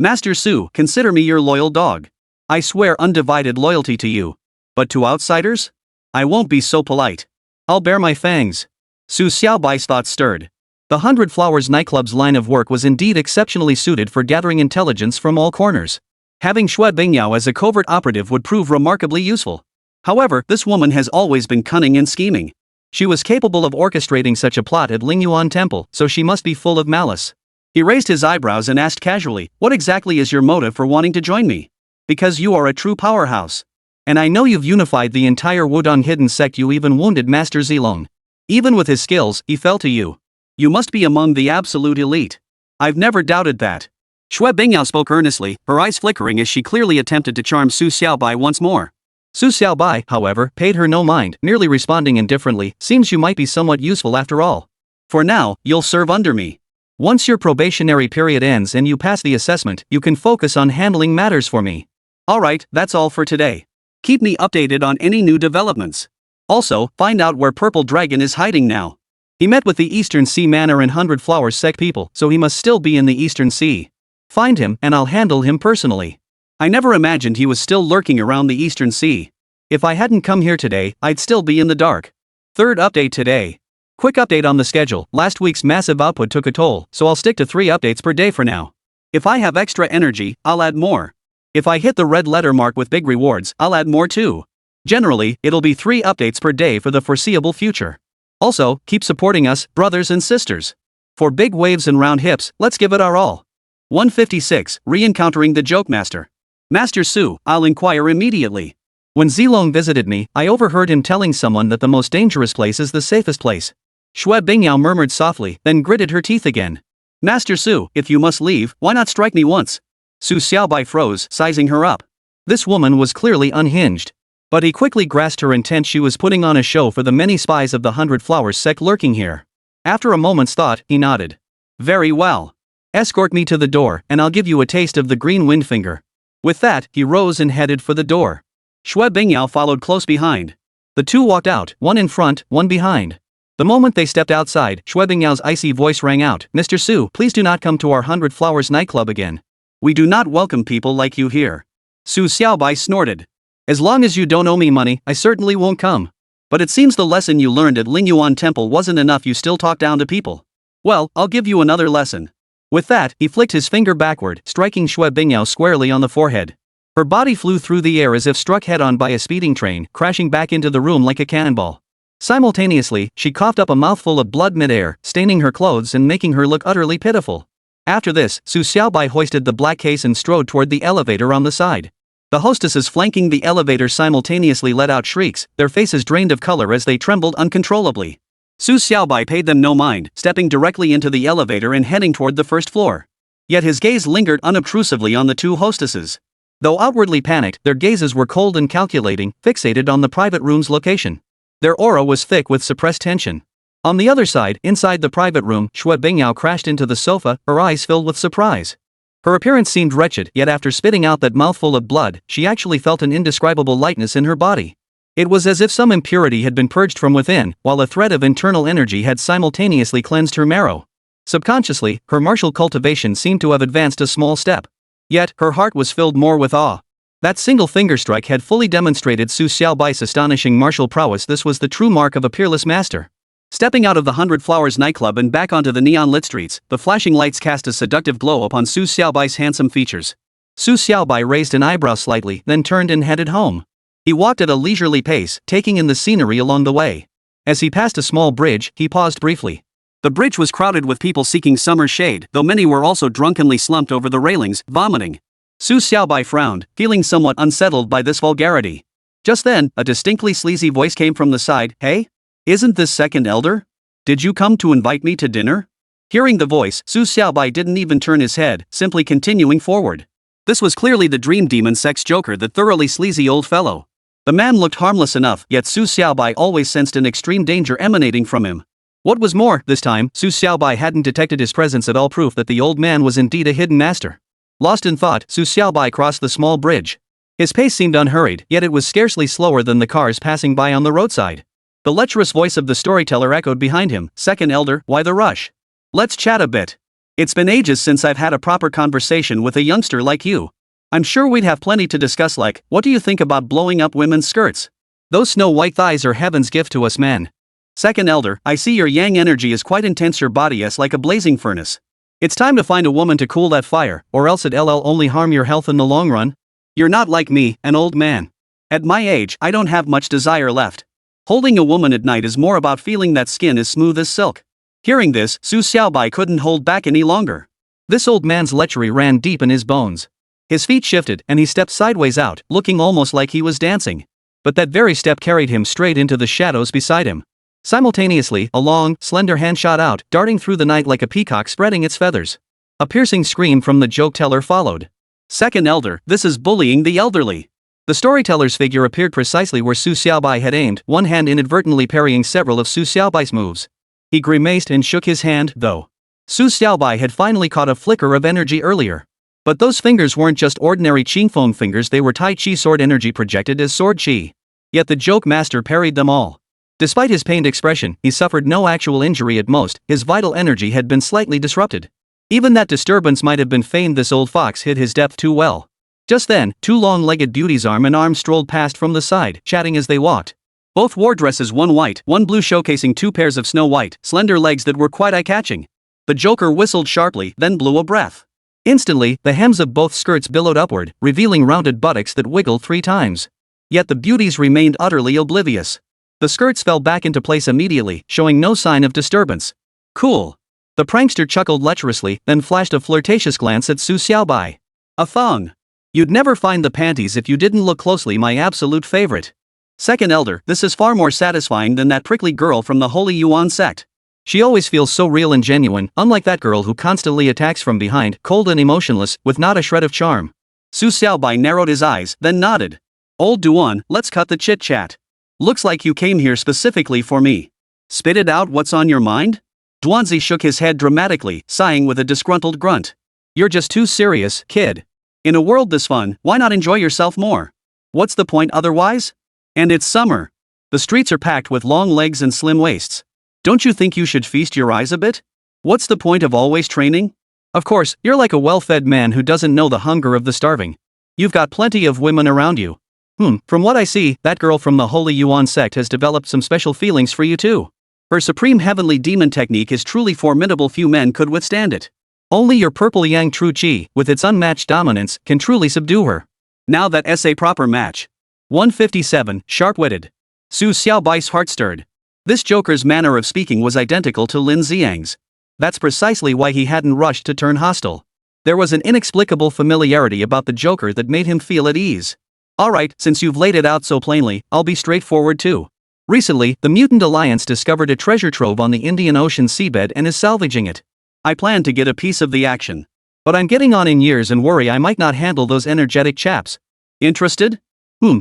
Master Su, consider me your loyal dog. I swear undivided loyalty to you. But to outsiders? I won't be so polite. I'll bare my fangs. Su Xiaobai's thoughts stirred. The Hundred Flowers nightclub's line of work was indeed exceptionally suited for gathering intelligence from all corners. Having Xue Bingyao as a covert operative would prove remarkably useful. However, this woman has always been cunning and scheming. She was capable of orchestrating such a plot at Lingyuan Temple, so she must be full of malice. He raised his eyebrows and asked casually, "What exactly is your motive for wanting to join me?" "Because you are a true powerhouse. And I know you've unified the entire Wudong hidden sect. You even wounded Master Zilong. Even with his skills, he fell to you. You must be among the absolute elite. I've never doubted that." Xue Bingyao spoke earnestly, her eyes flickering as she clearly attempted to charm Su Xiaobai once more. Su Xiaobai, however, paid her no mind, merely responding indifferently, "Seems you might be somewhat useful after all. For now, you'll serve under me. Once your probationary period ends and you pass the assessment, you can focus on handling matters for me." "Alright, that's all for today. Keep me updated on any new developments. Also, find out where Purple Dragon is hiding now." He met with the Eastern Sea Manor and Hundred Flowers sect people, so he must still be in the Eastern Sea. Find him, and I'll handle him personally. I never imagined he was still lurking around the Eastern Sea. If I hadn't come here today, I'd still be in the dark. Third update today. Quick update on the schedule. Last week's massive output took a toll, so I'll stick to 3 updates per day for now. If I have extra energy, I'll add more. If I hit the red letter mark with big rewards, I'll add more too. Generally, it'll be 3 updates per day for the foreseeable future. Also, keep supporting us, brothers and sisters. For big waves and round hips, let's give it our all. 156, Re-encountering the Joke Master. Master Su, I'll inquire immediately. When Zilong visited me, I overheard him telling someone that the most dangerous place is the safest place. Xue Bingyao murmured softly, then gritted her teeth again. Master Su, if you must leave, why not strike me once? Su Xiaobai froze, sizing her up. This woman was clearly unhinged. But he quickly grasped her intent. She was putting on a show for the many spies of the Hundred Flowers sect lurking here. After a moment's thought, he nodded. Very well. Escort me to the door, and I'll give you a taste of the green wind finger. With that, he rose and headed for the door. Xue Bingyao followed close behind. The two walked out, one in front, one behind. The moment they stepped outside, Xue Bingyao's icy voice rang out, "Mr. Su, please do not come to our Hundred Flowers nightclub again. We do not welcome people like you here." Su Xiaobai snorted. "As long as you don't owe me money, I certainly won't come. But it seems the lesson you learned at Lingyuan Temple wasn't enough. You still talk down to people. Well, I'll give you another lesson." With that, he flicked his finger backward, striking Xue Bingyao squarely on the forehead. Her body flew through the air as if struck head-on by a speeding train, crashing back into the room like a cannonball. Simultaneously, she coughed up a mouthful of blood mid-air, staining her clothes and making her look utterly pitiful. After this, Su Xiaobai hoisted the black case and strode toward the elevator on the side. The hostesses flanking the elevator simultaneously let out shrieks, their faces drained of color as they trembled uncontrollably. Su Xiaobai paid them no mind, stepping directly into the elevator and heading toward the first floor. Yet his gaze lingered unobtrusively on the two hostesses. Though outwardly panicked, their gazes were cold and calculating, fixated on the private room's location. Their aura was thick with suppressed tension. On the other side, inside the private room, Xue Bingyao crashed into the sofa, her eyes filled with surprise. Her appearance seemed wretched, yet after spitting out that mouthful of blood, she actually felt an indescribable lightness in her body. It was as if some impurity had been purged from within, while a thread of internal energy had simultaneously cleansed her marrow. Subconsciously, her martial cultivation seemed to have advanced a small step. Yet, her heart was filled more with awe. That single finger strike had fully demonstrated Su Xiaobai's astonishing martial prowess. This was the true mark of a peerless master. Stepping out of the Hundred Flowers nightclub and back onto the neon-lit streets, the flashing lights cast a seductive glow upon Su Xiaobai's handsome features. Su Xiaobai raised an eyebrow slightly, then turned and headed home. He walked at a leisurely pace, taking in the scenery along the way. As he passed a small bridge, he paused briefly. The bridge was crowded with people seeking summer shade, though many were also drunkenly slumped over the railings, vomiting. Su Xiaobai frowned, feeling somewhat unsettled by this vulgarity. Just then, a distinctly sleazy voice came from the side. "Hey? Isn't this second elder? Did you come to invite me to dinner?" Hearing the voice, Su Xiaobai didn't even turn his head, simply continuing forward. This was clearly the Dream Demon Sect's Joker, the thoroughly sleazy old fellow. The man looked harmless enough, yet Su Xiaobai always sensed an extreme danger emanating from him. What was more, this time, Su Xiaobai hadn't detected his presence at all, proof that the old man was indeed a hidden master. Lost in thought, Su Xiaobai crossed the small bridge. His pace seemed unhurried, yet it was scarcely slower than the cars passing by on the roadside. The lecherous voice of the storyteller echoed behind him. "Second elder, why the rush? Let's chat a bit. It's been ages since I've had a proper conversation with a youngster like you. I'm sure we'd have plenty to discuss, like, what do you think about blowing up women's skirts? Those snow-white thighs are heaven's gift to us men. Second elder, I see your yang energy is quite intense, your body is like a blazing furnace. It's time to find a woman to cool that fire, or else it'll only harm your health in the long run. You're not like me, an old man. At my age, I don't have much desire left. Holding a woman at night is more about feeling that skin is smooth as silk. Hearing this, Su Xiaobai couldn't hold back any longer. This old man's lechery ran deep in his bones. His feet shifted and he stepped sideways out, looking almost like he was dancing. But that very step carried him straight into the shadows beside him. Simultaneously, a long, slender hand shot out, darting through the night like a peacock spreading its feathers. A piercing scream from the joke-teller followed. Second elder, this is bullying the elderly. The storyteller's figure appeared precisely where Su Xiaobai had aimed, one hand inadvertently parrying several of Su Xiaobai's moves. He grimaced and shook his hand, though. Su Xiaobai had finally caught a flicker of energy earlier. But those fingers weren't just ordinary qingfeng fingers, they were Tai Chi sword energy projected as sword qi. Yet the joke master parried them all. Despite his pained expression, he suffered no actual injury at most, his vital energy had been slightly disrupted. Even that disturbance might have been feigned, this old fox hid his depth too well. Just then, two long-legged beauties arm in arm strolled past from the side, chatting as they walked. Both wore dresses, one white, one blue, showcasing two pairs of snow-white, slender legs that were quite eye-catching. The joker whistled sharply, then blew a breath. Instantly, the hems of both skirts billowed upward, revealing rounded buttocks that wiggled 3 times. Yet the beauties remained utterly oblivious. The skirts fell back into place immediately, showing no sign of disturbance. Cool. The prankster chuckled lecherously, then flashed a flirtatious glance at Su Xiaobai. A thong. You'd never find the panties if you didn't look closely, my absolute favorite. Second elder, this is far more satisfying than that prickly girl from the Holy Yuan Sect. She always feels so real and genuine, unlike that girl who constantly attacks from behind, cold and emotionless, with not a shred of charm. Su Xiaobai narrowed his eyes, then nodded. Old Duan, let's cut the chit-chat. Looks like you came here specifically for me. Spit it out, what's on your mind? Duanzi shook his head dramatically, sighing with a disgruntled grunt. You're just too serious, kid. In a world this fun, why not enjoy yourself more? What's the point otherwise? And it's summer. The streets are packed with long legs and slim waists. Don't you think you should feast your eyes a bit? What's the point of always training? Of course, you're like a well-fed man who doesn't know the hunger of the starving. You've got plenty of women around you. From what I see, that girl from the Holy Yuan Sect has developed some special feelings for you too. Her supreme heavenly demon technique is truly formidable, few men could withstand it. Only your purple Ziyang True Qi, with its unmatched dominance, can truly subdue her. Now that's a proper match. 157, sharp-witted. Su Xiaobai's heart stirred. This joker's manner of speaking was identical to Lin Ziyang's. That's precisely why he hadn't rushed to turn hostile. There was an inexplicable familiarity about the joker that made him feel at ease. Alright, since you've laid it out so plainly, I'll be straightforward too. Recently, the Mutant Alliance discovered a treasure trove on the Indian Ocean seabed and is salvaging it. I plan to get a piece of the action. But I'm getting on in years and worry I might not handle those energetic chaps. Interested?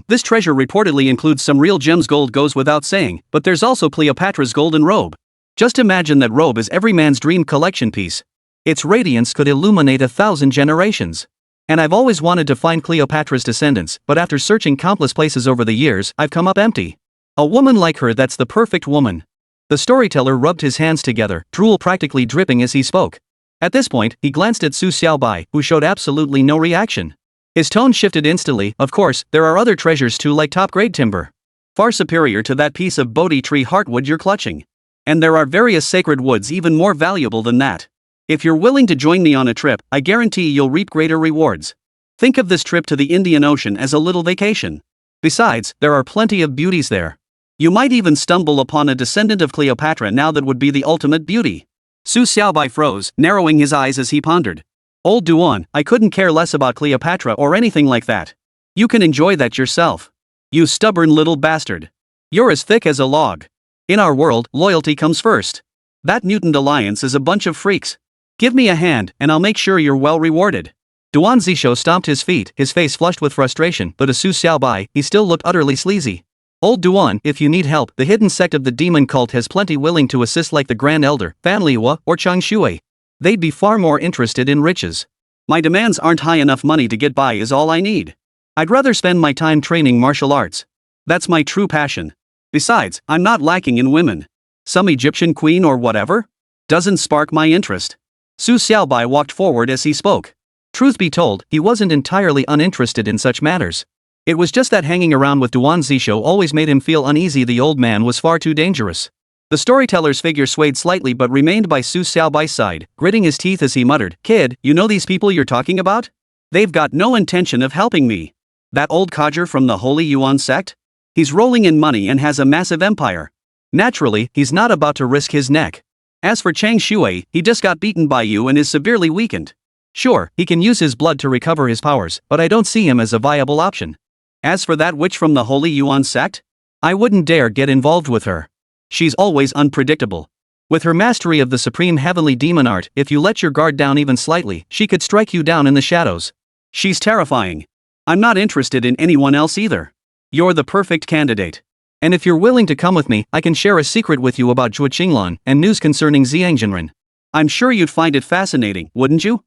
This treasure reportedly includes some real gems, gold goes without saying, but there's also Cleopatra's golden robe. Just imagine that robe as every man's dream collection piece. Its radiance could illuminate 1,000 generations. And I've always wanted to find Cleopatra's descendants, but after searching countless places over the years, I've come up empty. A woman like her, that's the perfect woman. The storyteller rubbed his hands together, drool practically dripping as he spoke. At this point, he glanced at Su Xiaobai, who showed absolutely no reaction. His tone shifted instantly. Of course, there are other treasures too, like top-grade timber. Far superior to that piece of Bodhi tree heartwood you're clutching. And there are various sacred woods even more valuable than that. If you're willing to join me on a trip, I guarantee you'll reap greater rewards. Think of this trip to the Indian Ocean as a little vacation. Besides, there are plenty of beauties there. You might even stumble upon a descendant of Cleopatra. Now that would be the ultimate beauty. Su Xiaobai froze, narrowing his eyes as he pondered. Old Duan, I couldn't care less about Cleopatra or anything like that. You can enjoy that yourself. You stubborn little bastard. You're as thick as a log. In our world, loyalty comes first. That Mutant Alliance is a bunch of freaks. Give me a hand, and I'll make sure you're well rewarded. Duan Zisho stomped his feet, his face flushed with frustration, but to Su Xiaobai, he still looked utterly sleazy. Old Duan, if you need help, the hidden sect of the demon cult has plenty willing to assist, like the Grand Elder, Fan Liwa, or Chang Shui. They'd be far more interested in riches. My demands aren't high enough. Money to get by is all I need. I'd rather spend my time training martial arts. That's my true passion. Besides, I'm not lacking in women. Some Egyptian queen or whatever? Doesn't spark my interest. Su Xiaobai walked forward as he spoke. Truth be told, he wasn't entirely uninterested in such matters. It was just that hanging around with Duan Zisho always made him feel uneasy. The old man was far too dangerous. The storyteller's figure swayed slightly but remained by Su Xiaobai's side, gritting his teeth as he muttered, "Kid, you know these people you're talking about? They've got no intention of helping me. That old codger from the Holy Yuan Sect? He's rolling in money and has a massive empire. Naturally, he's not about to risk his neck. As for Chang Shui, he just got beaten by you and is severely weakened. Sure, he can use his blood to recover his powers, but I don't see him as a viable option. As for that witch from the Holy Yuan Sect, I wouldn't dare get involved with her. She's always unpredictable. With her mastery of the supreme heavenly demon art, if you let your guard down even slightly, she could strike you down in the shadows. She's terrifying. I'm not interested in anyone else either. You're the perfect candidate. And if you're willing to come with me, I can share a secret with you about Zhuo Qinglan and news concerning Ziyang. I'm sure you'd find it fascinating, wouldn't you?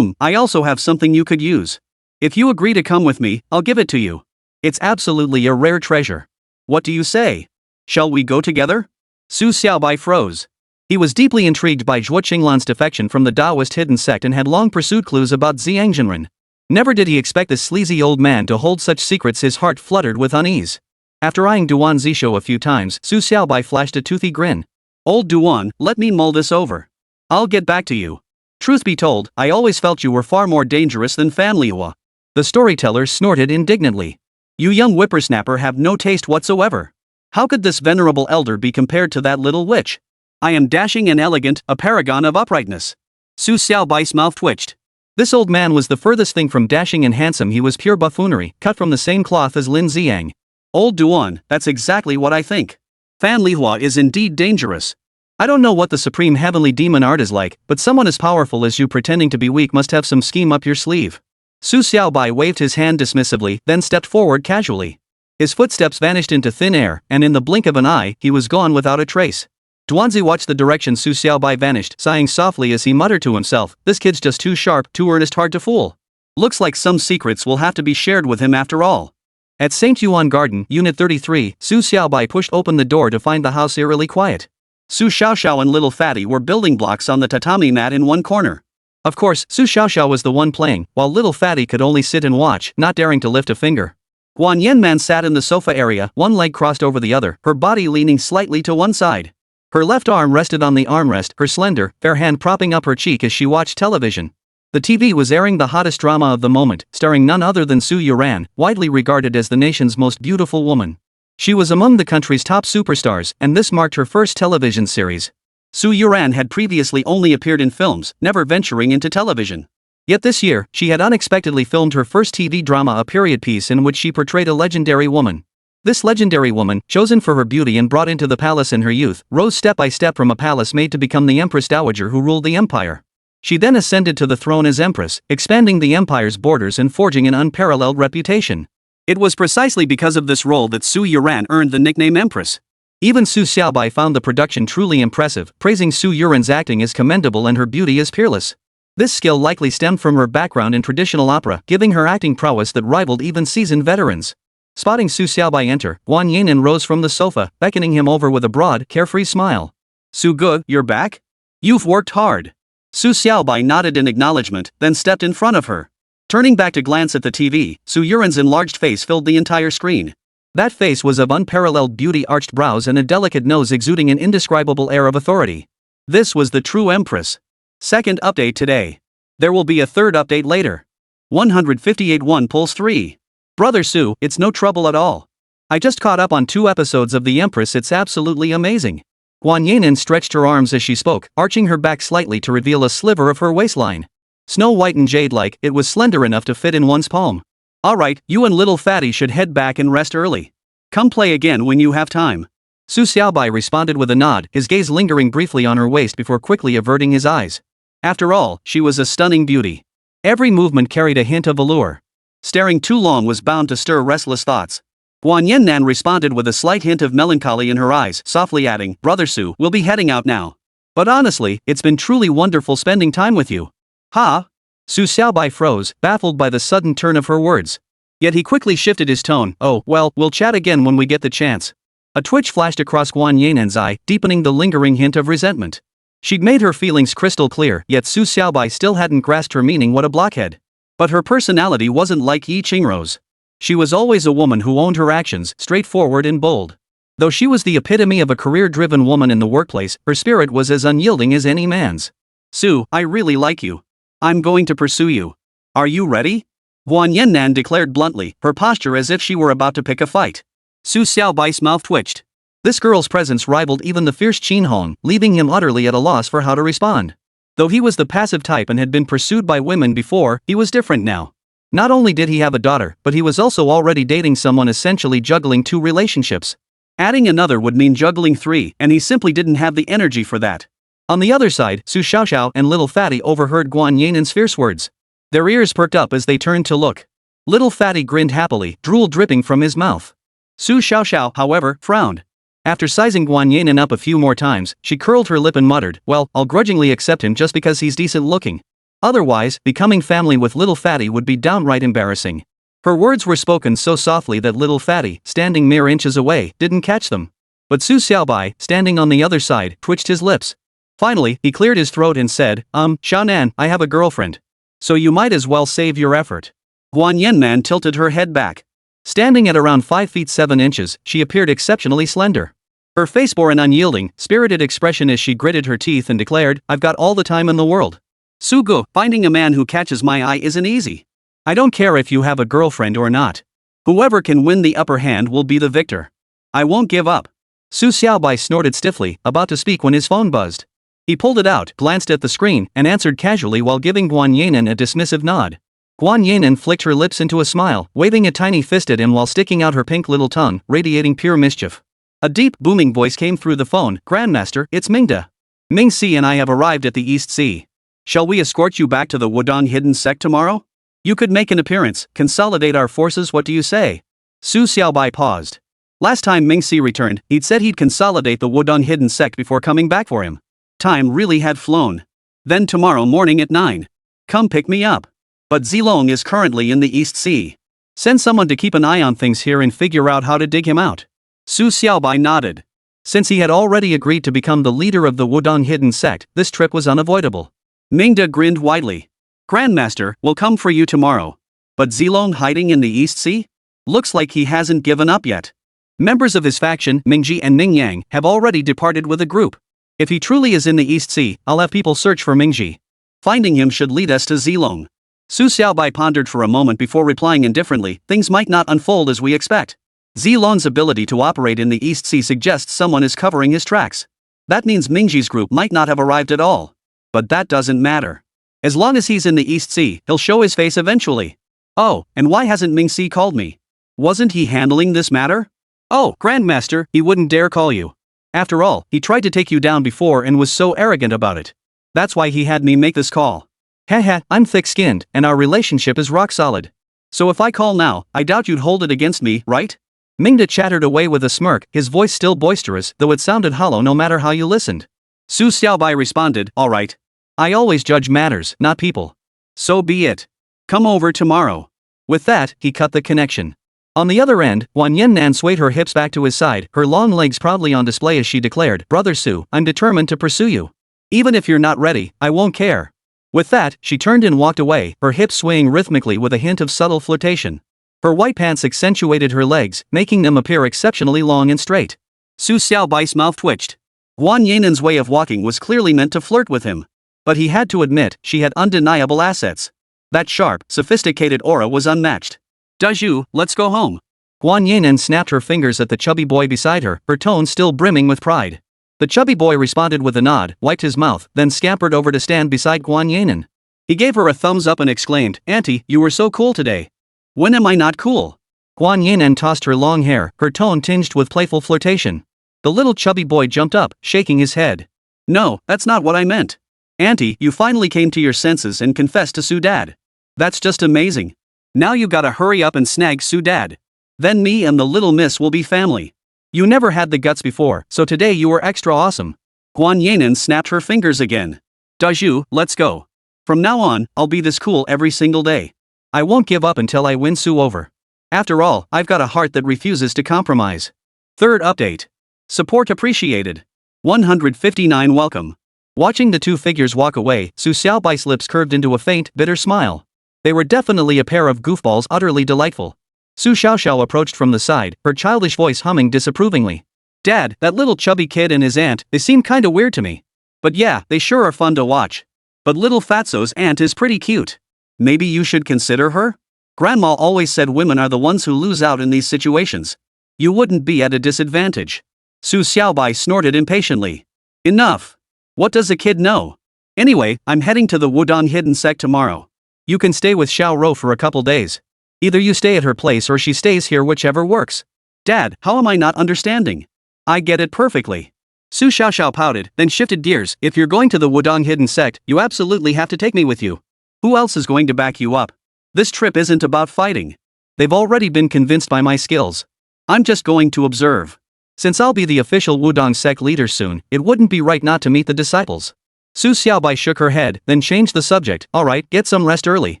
I also have something you could use. If you agree to come with me, I'll give it to you. It's absolutely a rare treasure. What do you say? Shall we go together? Su Xiaobai froze. He was deeply intrigued by Zhuo Qinglan's defection from the Taoist hidden sect and had long pursued clues about Ziyang. Never did he expect this sleazy old man to hold such secrets. His heart fluttered with unease. After eyeing Duan Zisho a few times, Su Xiaobai flashed a toothy grin. Old Duan, let me mull this over. I'll get back to you. Truth be told, I always felt you were far more dangerous than Fan Liuwa. The storyteller snorted indignantly. You young whippersnapper have no taste whatsoever. How could this venerable elder be compared to that little witch? I am dashing and elegant, a paragon of uprightness. Su Xiaobai's mouth twitched. This old man was the furthest thing from dashing and handsome. He was pure buffoonery, cut from the same cloth as Lin Ziyang. Old Duan, that's exactly what I think. Fan Liuwa is indeed dangerous. I don't know what the supreme heavenly demon art is like, but someone as powerful as you pretending to be weak must have some scheme up your sleeve. Su Xiaobai waved his hand dismissively, then stepped forward casually. His footsteps vanished into thin air, and in the blink of an eye, he was gone without a trace. Duanzi watched the direction Su Xiaobai vanished, sighing softly as he muttered to himself, this kid's just too sharp, too earnest, hard to fool. Looks like some secrets will have to be shared with him after all. At St. Yuan Garden, Unit 33, Su Xiaobai pushed open the door to find the house eerily quiet. Su Xiaoxiao and Little Fatty were building blocks on the tatami mat in one corner. Of course, Su Xiaoxiao was the one playing, while Little Fatty could only sit and watch, not daring to lift a finger. Guan Yanman sat in the sofa area, one leg crossed over the other, her body leaning slightly to one side. Her left arm rested on the armrest, her slender, fair hand propping up her cheek as she watched television. The TV was airing the hottest drama of the moment, starring none other than Su Yuran, widely regarded as the nation's most beautiful woman. She was among the country's top superstars, and this marked her first television series. Su Yuran had previously only appeared in films, never venturing into television. Yet this year, she had unexpectedly filmed her first TV drama, a period piece in which she portrayed a legendary woman. This legendary woman, chosen for her beauty and brought into the palace in her youth, rose step by step from a palace maid to become the Empress Dowager who ruled the empire. She then ascended to the throne as Empress, expanding the empire's borders and forging an unparalleled reputation. It was precisely because of this role that Su Yuran earned the nickname Empress. Even Su Xiaobai found the production truly impressive, praising Su Yuran's acting as commendable and her beauty as peerless. This skill likely stemmed from her background in traditional opera, giving her acting prowess that rivaled even seasoned veterans. Spotting Su Xiaobai enter, Guan Yan'an rose from the sofa, beckoning him over with a broad, carefree smile. Su Ge, you're back? You've worked hard. Su Xiaobai nodded in acknowledgement, then stepped in front of her. Turning back to glance at the TV, Su Yuran's enlarged face filled the entire screen. That face was of unparalleled beauty, arched brows and a delicate nose exuding an indescribable air of authority. This was the true Empress. Second update today. There will be a third update later. 158 1 pulse 3. Brother Su, it's no trouble at all. I just caught up on 2 episodes of The Empress, it's absolutely amazing. Guan Yan'an stretched her arms as she spoke, arching her back slightly to reveal a sliver of her waistline. Snow white and jade-like, it was slender enough to fit in one's palm. Alright, you and Little Fatty should head back and rest early. Come play again when you have time. Su Xiaobai responded with a nod, his gaze lingering briefly on her waist before quickly averting his eyes. After all, she was a stunning beauty. Every movement carried a hint of allure. Staring too long was bound to stir restless thoughts. Guan Yan'an responded with a slight hint of melancholy in her eyes, softly adding, Brother Su, we'll be heading out now. But honestly, it's been truly wonderful spending time with you. Ha? Su Xiaobai froze, baffled by the sudden turn of her words. Yet he quickly shifted his tone, oh, well, we'll chat again when we get the chance. A twitch flashed across Guan Yan'an's eye, deepening the lingering hint of resentment. She'd made her feelings crystal clear, yet Su Xiaobai still hadn't grasped her meaning. What a blockhead. But her personality wasn't like Yi Qingrou's. She was always a woman who owned her actions, straightforward and bold. Though she was the epitome of a career-driven woman in the workplace, her spirit was as unyielding as any man's. Su, I really like you. I'm going to pursue you. Are you ready? Guan Yannan declared bluntly, her posture as if she were about to pick a fight. Su Xiaobai's mouth twitched. This girl's presence rivaled even the fierce Qin Hong, leaving him utterly at a loss for how to respond. Though he was the passive type and had been pursued by women before, he was different now. Not only did he have a daughter, but he was also already dating someone, essentially juggling 2 relationships. Adding another would mean juggling 3, and he simply didn't have the energy for that. On the other side, Su Xiaoxiao and Little Fatty overheard Guan Yinan's fierce words. Their ears perked up as they turned to look. Little Fatty grinned happily, drool dripping from his mouth. Su Xiaoxiao, however, frowned. After sizing Guan Yinan up a few more times, she curled her lip and muttered, well, I'll grudgingly accept him just because he's decent looking. Otherwise, becoming family with Little Fatty would be downright embarrassing. Her words were spoken so softly that Little Fatty, standing mere inches away, didn't catch them. But Su Xiaobai, standing on the other side, twitched his lips. Finally, he cleared his throat and said, Xiaonan, I have a girlfriend. So you might as well save your effort. Guan Yannan tilted her head back. Standing at around 5 feet 7 inches, she appeared exceptionally slender. Her face bore an unyielding, spirited expression as she gritted her teeth and declared, I've got all the time in the world. Sugu, finding a man who catches my eye isn't easy. I don't care if you have a girlfriend or not. Whoever can win the upper hand will be the victor. I won't give up. Su Xiaobai snorted stiffly, about to speak when his phone buzzed. He pulled it out, glanced at the screen, and answered casually while giving Guan Yinan a dismissive nod. Guan Yinan flicked her lips into a smile, waving a tiny fist at him while sticking out her pink little tongue, radiating pure mischief. A deep, booming voice came through the phone, Grandmaster, it's Mingda. Ming-Si and I have arrived at the East Sea. Shall we escort you back to the Wudong Hidden Sect tomorrow? You could make an appearance, consolidate our forces, what do you say? Su Xiaobai paused. Last time Ming-Si returned, he'd said he'd consolidate the Wudong Hidden Sect before coming back for him. Time really had flown. Then tomorrow morning at 9. Come pick me up. But Zilong is currently in the East Sea. Send someone to keep an eye on things here and figure out how to dig him out. Su Xiaobai nodded. Since he had already agreed to become the leader of the Wudong Hidden Sect, this trip was unavoidable. Mingda grinned widely. Grandmaster, we'll come for you tomorrow. But Zilong hiding in the East Sea? Looks like he hasn't given up yet. Members of his faction, Mingji and Ning-yang, have already departed with a group. If he truly is in the East Sea, I'll have people search for Mingji. Finding him should lead us to Zilong. Su Xiaobai pondered for a moment before replying indifferently, things might not unfold as we expect. Zilong's ability to operate in the East Sea suggests someone is covering his tracks. That means Mingji's group might not have arrived at all. But that doesn't matter. As long as he's in the East Sea, he'll show his face eventually. Oh, and why hasn't Ming-Si called me? Wasn't he handling this matter? Oh, Grandmaster, he wouldn't dare call you. After all, he tried to take you down before and was so arrogant about it. That's why he had me make this call. Heh, I'm thick-skinned, and our relationship is rock solid. So if I call now, I doubt you'd hold it against me, right? Mingda chattered away with a smirk, his voice still boisterous, though it sounded hollow no matter how you listened. Su Xiaobai responded, all right. I always judge matters, not people. So be it. Come over tomorrow. With that, he cut the connection. On the other end, Guan Yannan swayed her hips back to his side, her long legs proudly on display as she declared, Brother Su, I'm determined to pursue you. Even if you're not ready, I won't care. With that, she turned and walked away, her hips swaying rhythmically with a hint of subtle flirtation. Her white pants accentuated her legs, making them appear exceptionally long and straight. Su Xiaobai's mouth twitched. Guan Yinan's way of walking was clearly meant to flirt with him. But he had to admit, she had undeniable assets. That sharp, sophisticated aura was unmatched. Dazhu, let's go home. Guan Yinan snapped her fingers at the chubby boy beside her, her tone still brimming with pride. The chubby boy responded with a nod, wiped his mouth, then scampered over to stand beside Guan Yinan. He gave her a thumbs up and exclaimed, Auntie, you were so cool today. When am I not cool? Guan Yinan tossed her long hair, her tone tinged with playful flirtation. The little chubby boy jumped up, shaking his head. No, that's not what I meant. Auntie, you finally came to your senses and confessed to Su Dad. That's just amazing. Now you gotta hurry up and snag Su Dad. Then me and the little miss will be family. You never had the guts before, so today you were extra awesome. Guan Yinan snapped her fingers again. Dazhu, let's go. From now on, I'll be this cool every single day. I won't give up until I win Su over. After all, I've got a heart that refuses to compromise. Third update. Support appreciated. 159 welcome. Watching the two figures walk away, Su Xiaobai's lips curved into a faint, bitter smile. They were definitely a pair of goofballs, utterly delightful. Su Xiaoxiao approached from the side, her childish voice humming disapprovingly. Dad, that little chubby kid and his aunt, they seem kinda weird to me. But yeah, they sure are fun to watch. But little Fatso's aunt is pretty cute. Maybe you should consider her? Grandma always said women are the ones who lose out in these situations. You wouldn't be at a disadvantage. Su Xiaobai snorted impatiently. Enough. What does a kid know? Anyway, I'm heading to the Wudong Hidden Sect tomorrow. You can stay with Xiao Ro for a couple days. Either you stay at her place or she stays here, whichever works. Dad, how am I not understanding? I get it perfectly. Su Xiaoxiao pouted, then shifted gears. If you're going to the Wudong Hidden Sect, you absolutely have to take me with you. Who else is going to back you up? This trip isn't about fighting. They've already been convinced by my skills. I'm just going to observe. Since I'll be the official Wudong sect leader soon, it wouldn't be right not to meet the disciples. Su Xiaobai shook her head, then changed the subject. Alright, get some rest early.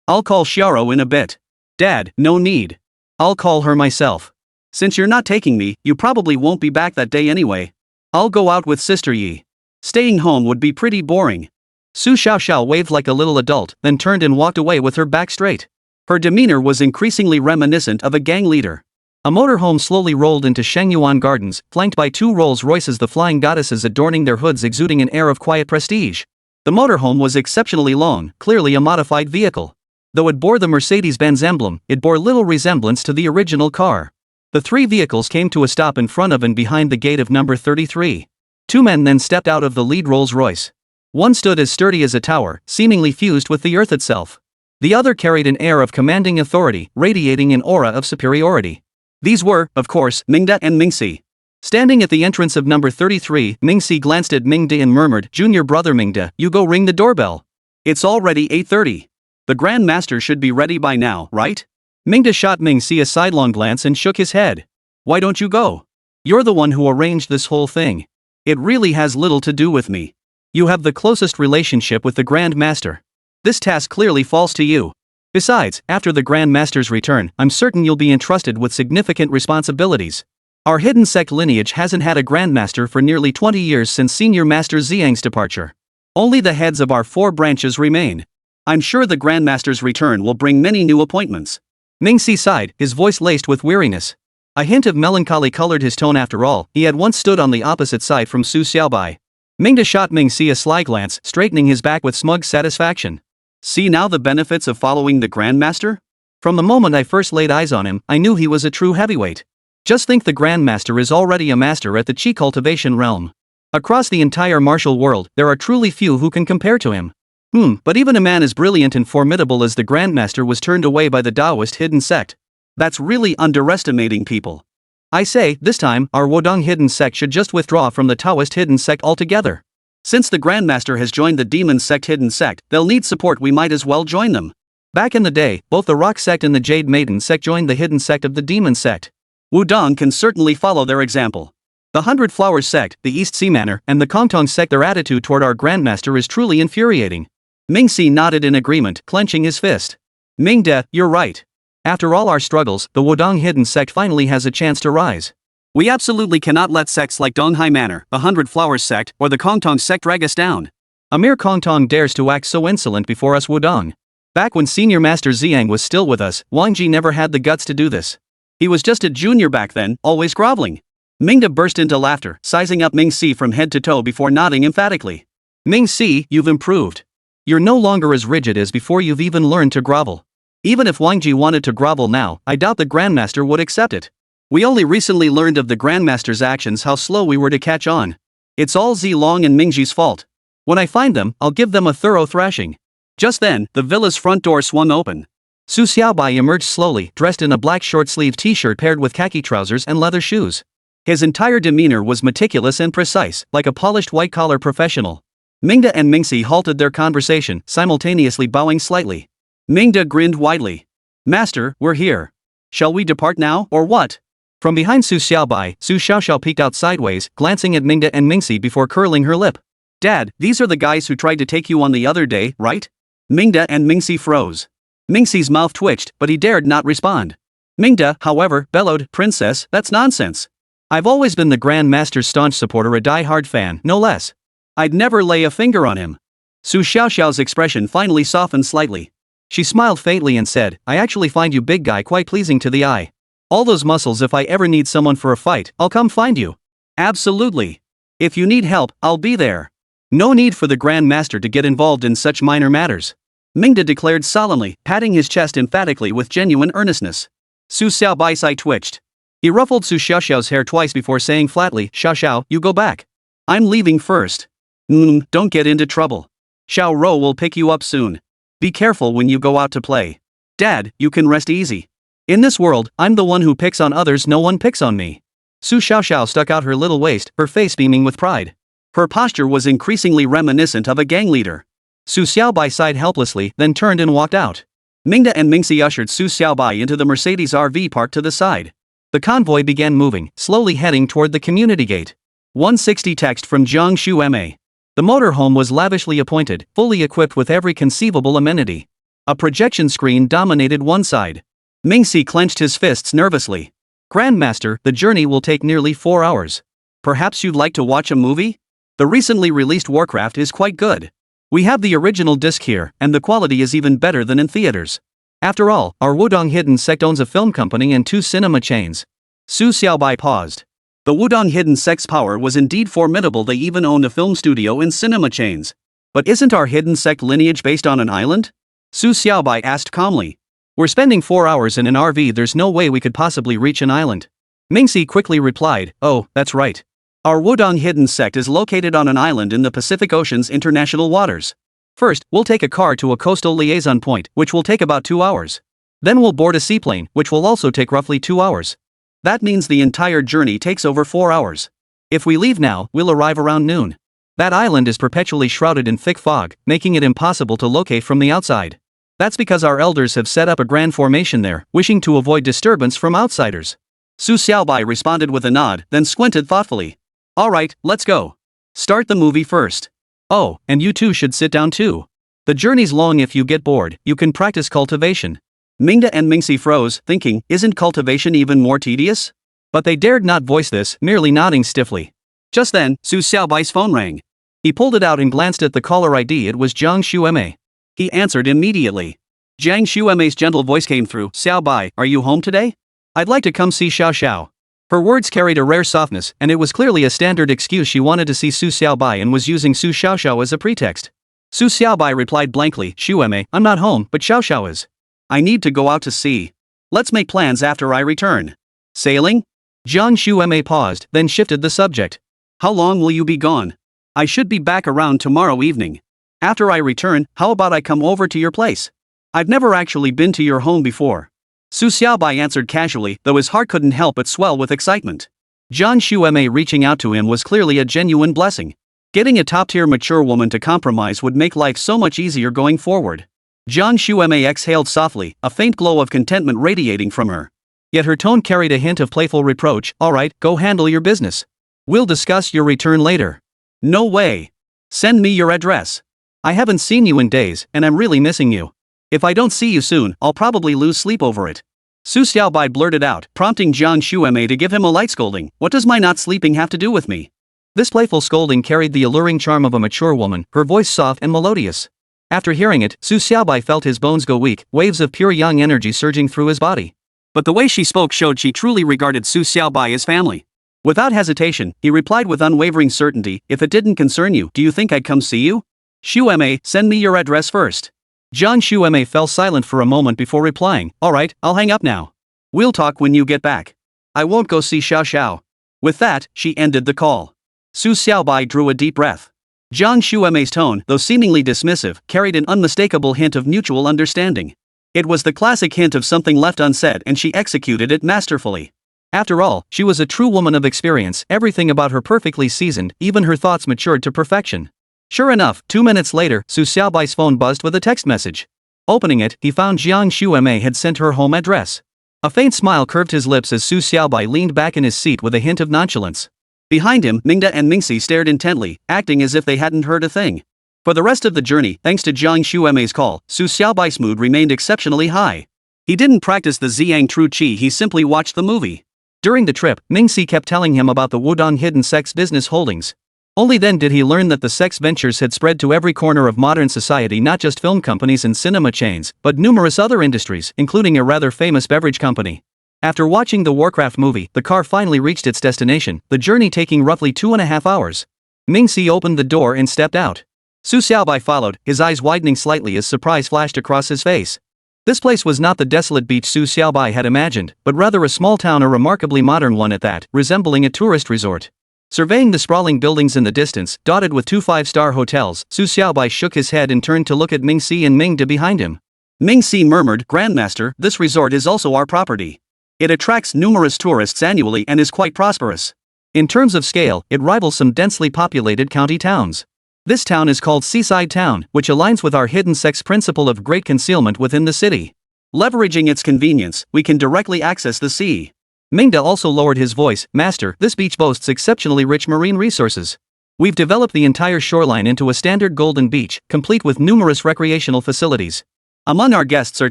I'll call Xiaoro in a bit. Dad, no need. I'll call her myself. Since you're not taking me, you probably won't be back that day anyway. I'll go out with Sister Yi. Staying home would be pretty boring. Su Xiaoxiao waved like a little adult, then turned and walked away with her back straight. Her demeanor was increasingly reminiscent of a gang leader. A motorhome slowly rolled into Shengyuan Gardens, flanked by two Rolls-Royces, the flying goddesses adorning their hoods exuding an air of quiet prestige. The motorhome was exceptionally long, clearly a modified vehicle. Though it bore the Mercedes-Benz emblem, it bore little resemblance to the original car. The three vehicles came to a stop in front of and behind the gate of number 33. Two men then stepped out of the lead Rolls-Royce. One stood as sturdy as a tower, seemingly fused with the earth itself. The other carried an air of commanding authority, radiating an aura of superiority. These were, of course, Mingde and Mingxi. Standing at the entrance of number 33, Mingxi glanced at Mingde and murmured, "Junior brother Mingde, you go ring the doorbell. It's already 8:30. The Grand Master should be ready by now, right?" Mingde shot Mingxi a sidelong glance and shook his head. "Why don't you go? You're the one who arranged this whole thing. It really has little to do with me. You have the closest relationship with the Grand Master. This task clearly falls to you. Besides, after the Grand Master's return, I'm certain you'll be entrusted with significant responsibilities. Our hidden sect lineage hasn't had a Grand Master for nearly 20 years since Senior Master Ziyang's departure. Only the heads of our 4 branches remain. I'm sure the Grand Master's return will bring many new appointments." Mingxi sighed, his voice laced with weariness. A hint of melancholy colored his tone. After all, he had once stood on the opposite side from Su Xiaobai. Mingde shot Mingxi a sly glance, straightening his back with smug satisfaction. "See now the benefits of following the Grand Master? From the moment I first laid eyes on him, I knew he was a true heavyweight. Just think, the Grand Master is already a master at the Qi cultivation realm. Across the entire martial world, there are truly few who can compare to him. But even a man as brilliant and formidable as the Grand Master was turned away by the Taoist hidden sect. That's really underestimating people. I say, this time, our Wudong Hidden Sect should just withdraw from the Taoist Hidden Sect altogether. Since the Grand Master has joined the Demon Sect Hidden Sect, they'll need support. We might as well join them. Back in the day, both the Rock Sect and the Jade Maiden Sect joined the Hidden Sect of the Demon Sect. Wudong can certainly follow their example. The 100 Flowers Sect, the East Sea Manor, and the Kongtong Sect, their attitude toward our Grandmaster is truly infuriating." Mingxi nodded in agreement, clenching his fist. "Mingde, you're right. After all our struggles, the Wudong Hidden Sect finally has a chance to rise. We absolutely cannot let sects like Donghai Manor, the 100 Flowers Sect, or the Kongtong Sect drag us down. A mere Kongtong dares to act so insolent before us Wudong. Back when Senior Master Ziyang was still with us, Wangji never had the guts to do this. He was just a junior back then, always groveling." Mingde burst into laughter, sizing up Mingxi from head to toe before nodding emphatically. "Mingxi, you've improved. You're no longer as rigid as before. You've even learned to grovel. Even if Wangji wanted to grovel now, I doubt the Grandmaster would accept it. We only recently learned of the Grandmaster's actions, how slow we were to catch on. It's all Zilong and Mingji's fault. When I find them, I'll give them a thorough thrashing." Just then, the villa's front door swung open. Su Xiaobai emerged slowly, dressed in a black short-sleeved t-shirt paired with khaki trousers and leather shoes. His entire demeanor was meticulous and precise, like a polished white-collar professional. Mingde and Mingxi halted their conversation, simultaneously bowing slightly. Mingde grinned widely. "Master, we're here. Shall we depart now, or what?" From behind Su Xiaobai, Su Xiaoxiao peeked out sideways, glancing at Mingde and Mingxi before curling her lip. "Dad, these are the guys who tried to take you on the other day, right?" Mingde and Mingxi froze. Mingxi's mouth twitched, but he dared not respond. Mingde, however, bellowed, "Princess, that's nonsense. I've always been the Grand Master's staunch supporter, a die-hard fan, no less. I'd never lay a finger on him. Su Xiaoxiao's expression finally softened slightly. She smiled faintly and said, I actually find you big guy quite pleasing to the eye. All those muscles, if I ever need someone for a fight, I'll come find you. Absolutely. If you need help, I'll be there. No need for the Grand Master to get involved in such minor matters. Mingda declared solemnly, patting his chest emphatically with genuine earnestness. Su Xiaobai's eye twitched. He ruffled Su Xiaoxiao's hair twice before saying flatly, Xiaoxiao, you go back. I'm leaving first. Don't get into trouble. Xiao Rou will pick you up soon. Be careful when you go out to play. Dad, you can rest easy. In this world, I'm the one who picks on others, no one picks on me. Su Xiaoxiao stuck out her little waist, her face beaming with pride. Her posture was increasingly reminiscent of a gang leader. Su Xiaobai sighed helplessly, then turned and walked out. Mingda and Mingxi ushered Su Xiaobai into the Mercedes RV parked to the side. The convoy began moving, slowly heading toward the community gate. 160 text from Jiangshu Emei. The motorhome was lavishly appointed, fully equipped with every conceivable amenity. A projection screen dominated one side. Mingxi clenched his fists nervously. Grandmaster, the journey will take nearly 4 hours. Perhaps you'd like to watch a movie? The recently released Warcraft is quite good. We have the original disc here, and the quality is even better than in theaters. After all, our Wudong Hidden Sect owns a film company and 2 cinema chains. Su Xiaobai paused. The Wudong Hidden Sect's power was indeed formidable. They even owned a film studio and cinema chains. But isn't our Hidden Sect lineage based on an island? Su Xiaobai asked calmly. We're spending 4 hours in an RV, there's no way we could possibly reach an island. Mingxi quickly replied, oh, that's right. Our Wudong Hidden Sect is located on an island in the Pacific Ocean's international waters. First, we'll take a car to a coastal liaison point, which will take about 2 hours. Then we'll board a seaplane, which will also take roughly 2 hours. That means the entire journey takes over 4 hours. If we leave now, we'll arrive around noon. That island is perpetually shrouded in thick fog, making it impossible to locate from the outside. That's because our elders have set up a grand formation there, wishing to avoid disturbance from outsiders. Su Xiaobai responded with a nod, then squinted thoughtfully. Alright, let's go. Start the movie first. Oh, and you two should sit down too. The journey's long. If you get bored, you can practice cultivation. Mingda and Mingxi froze, thinking, isn't cultivation even more tedious? But they dared not voice this, merely nodding stiffly. Just then, Su Xiaobai's phone rang. He pulled it out and glanced at the caller ID. It was Jiangshu Emei. He answered immediately. Jiangshu Emei's gentle voice came through. Xiaobai, are you home today? I'd like to come see Xiaoxiao. Her words carried a rare softness, and it was clearly a standard excuse. She wanted to see Su Xiaobai and was using Su Xiaoxiao as a pretext. Su Xiaobai replied blankly, Shu Emei, I'm not home, but Xiaoxiao is. I need to go out to sea. Let's make plans after I return. Sailing? Jiangshu Emei paused, then shifted the subject. How long will you be gone? I should be back around tomorrow evening. After I return, how about I come over to your place? I've never actually been to your home before. Su Xiaobai answered casually, though his heart couldn't help but swell with excitement. Jiangshu Emei reaching out to him was clearly a genuine blessing. Getting a top-tier mature woman to compromise would make life so much easier going forward. Jiangshu Emei exhaled softly, a faint glow of contentment radiating from her. Yet her tone carried a hint of playful reproach. Alright, go handle your business. We'll discuss your return later. No way. Send me your address. I haven't seen you in days, and I'm really missing you. If I don't see you soon, I'll probably lose sleep over it. Su Xiaobai blurted out, prompting Jiangshu Emei to give him a light scolding. What does my not sleeping have to do with me? This playful scolding carried the alluring charm of a mature woman, her voice soft and melodious. After hearing it, Su Xiaobai felt his bones go weak, waves of pure yang energy surging through his body. But the way she spoke showed she truly regarded Su Xiaobai as family. Without hesitation, he replied with unwavering certainty, if it didn't concern you, do you think I'd come see you? Shu Emei, send me your address first. Jiangshu Emei fell silent for a moment before replying, alright, I'll hang up now. We'll talk when you get back. I won't go see Xiaoxiao. With that, she ended the call. Su Xiaobai drew a deep breath. Jiangshu Emei's tone, though seemingly dismissive, carried an unmistakable hint of mutual understanding. It was the classic hint of something left unsaid, and she executed it masterfully. After all, she was a true woman of experience, everything about her perfectly seasoned, even her thoughts matured to perfection. Sure enough, 2 minutes later, Su Xiaobai's phone buzzed with a text message. Opening it, he found Jiangshu Emei had sent her home address. A faint smile curved his lips as Su Xiaobai leaned back in his seat with a hint of nonchalance. Behind him, Mingda and Mingxi stared intently, acting as if they hadn't heard a thing. For the rest of the journey, thanks to Jiangshu Emei's call, Su Xiaobai's mood remained exceptionally high. He didn't practice the Ziyang True Qi, he simply watched the movie. During the trip, Mingxi kept telling him about the Wudong Hidden Sect's business holdings. Only then did he learn that the sect's ventures had spread to every corner of modern society, not just film companies and cinema chains, but numerous other industries, including a rather famous beverage company. After watching the Warcraft movie, the car finally reached its destination, the journey taking roughly 2.5 hours. Ming-Si opened the door and stepped out. Su Xiaobai followed, his eyes widening slightly as surprise flashed across his face. This place was not the desolate beach Su Xiaobai had imagined, but rather a small town, a remarkably modern one at that, resembling a tourist resort. Surveying the sprawling buildings in the distance, dotted with 2 5-star hotels, Su Xiaobai shook his head and turned to look at Ming-Si and Ming-De behind him. Ming-Si murmured, "Grandmaster, this resort is also our property. It attracts numerous tourists annually and is quite prosperous. In terms of scale, it rivals some densely populated county towns. This town is called Seaside Town, which aligns with our Hidden Sect's principle of great concealment within the city. Leveraging its convenience, we can directly access the sea." Ming-De also lowered his voice, "Master, this beach boasts exceptionally rich marine resources. We've developed the entire shoreline into a standard golden beach, complete with numerous recreational facilities. Among our guests are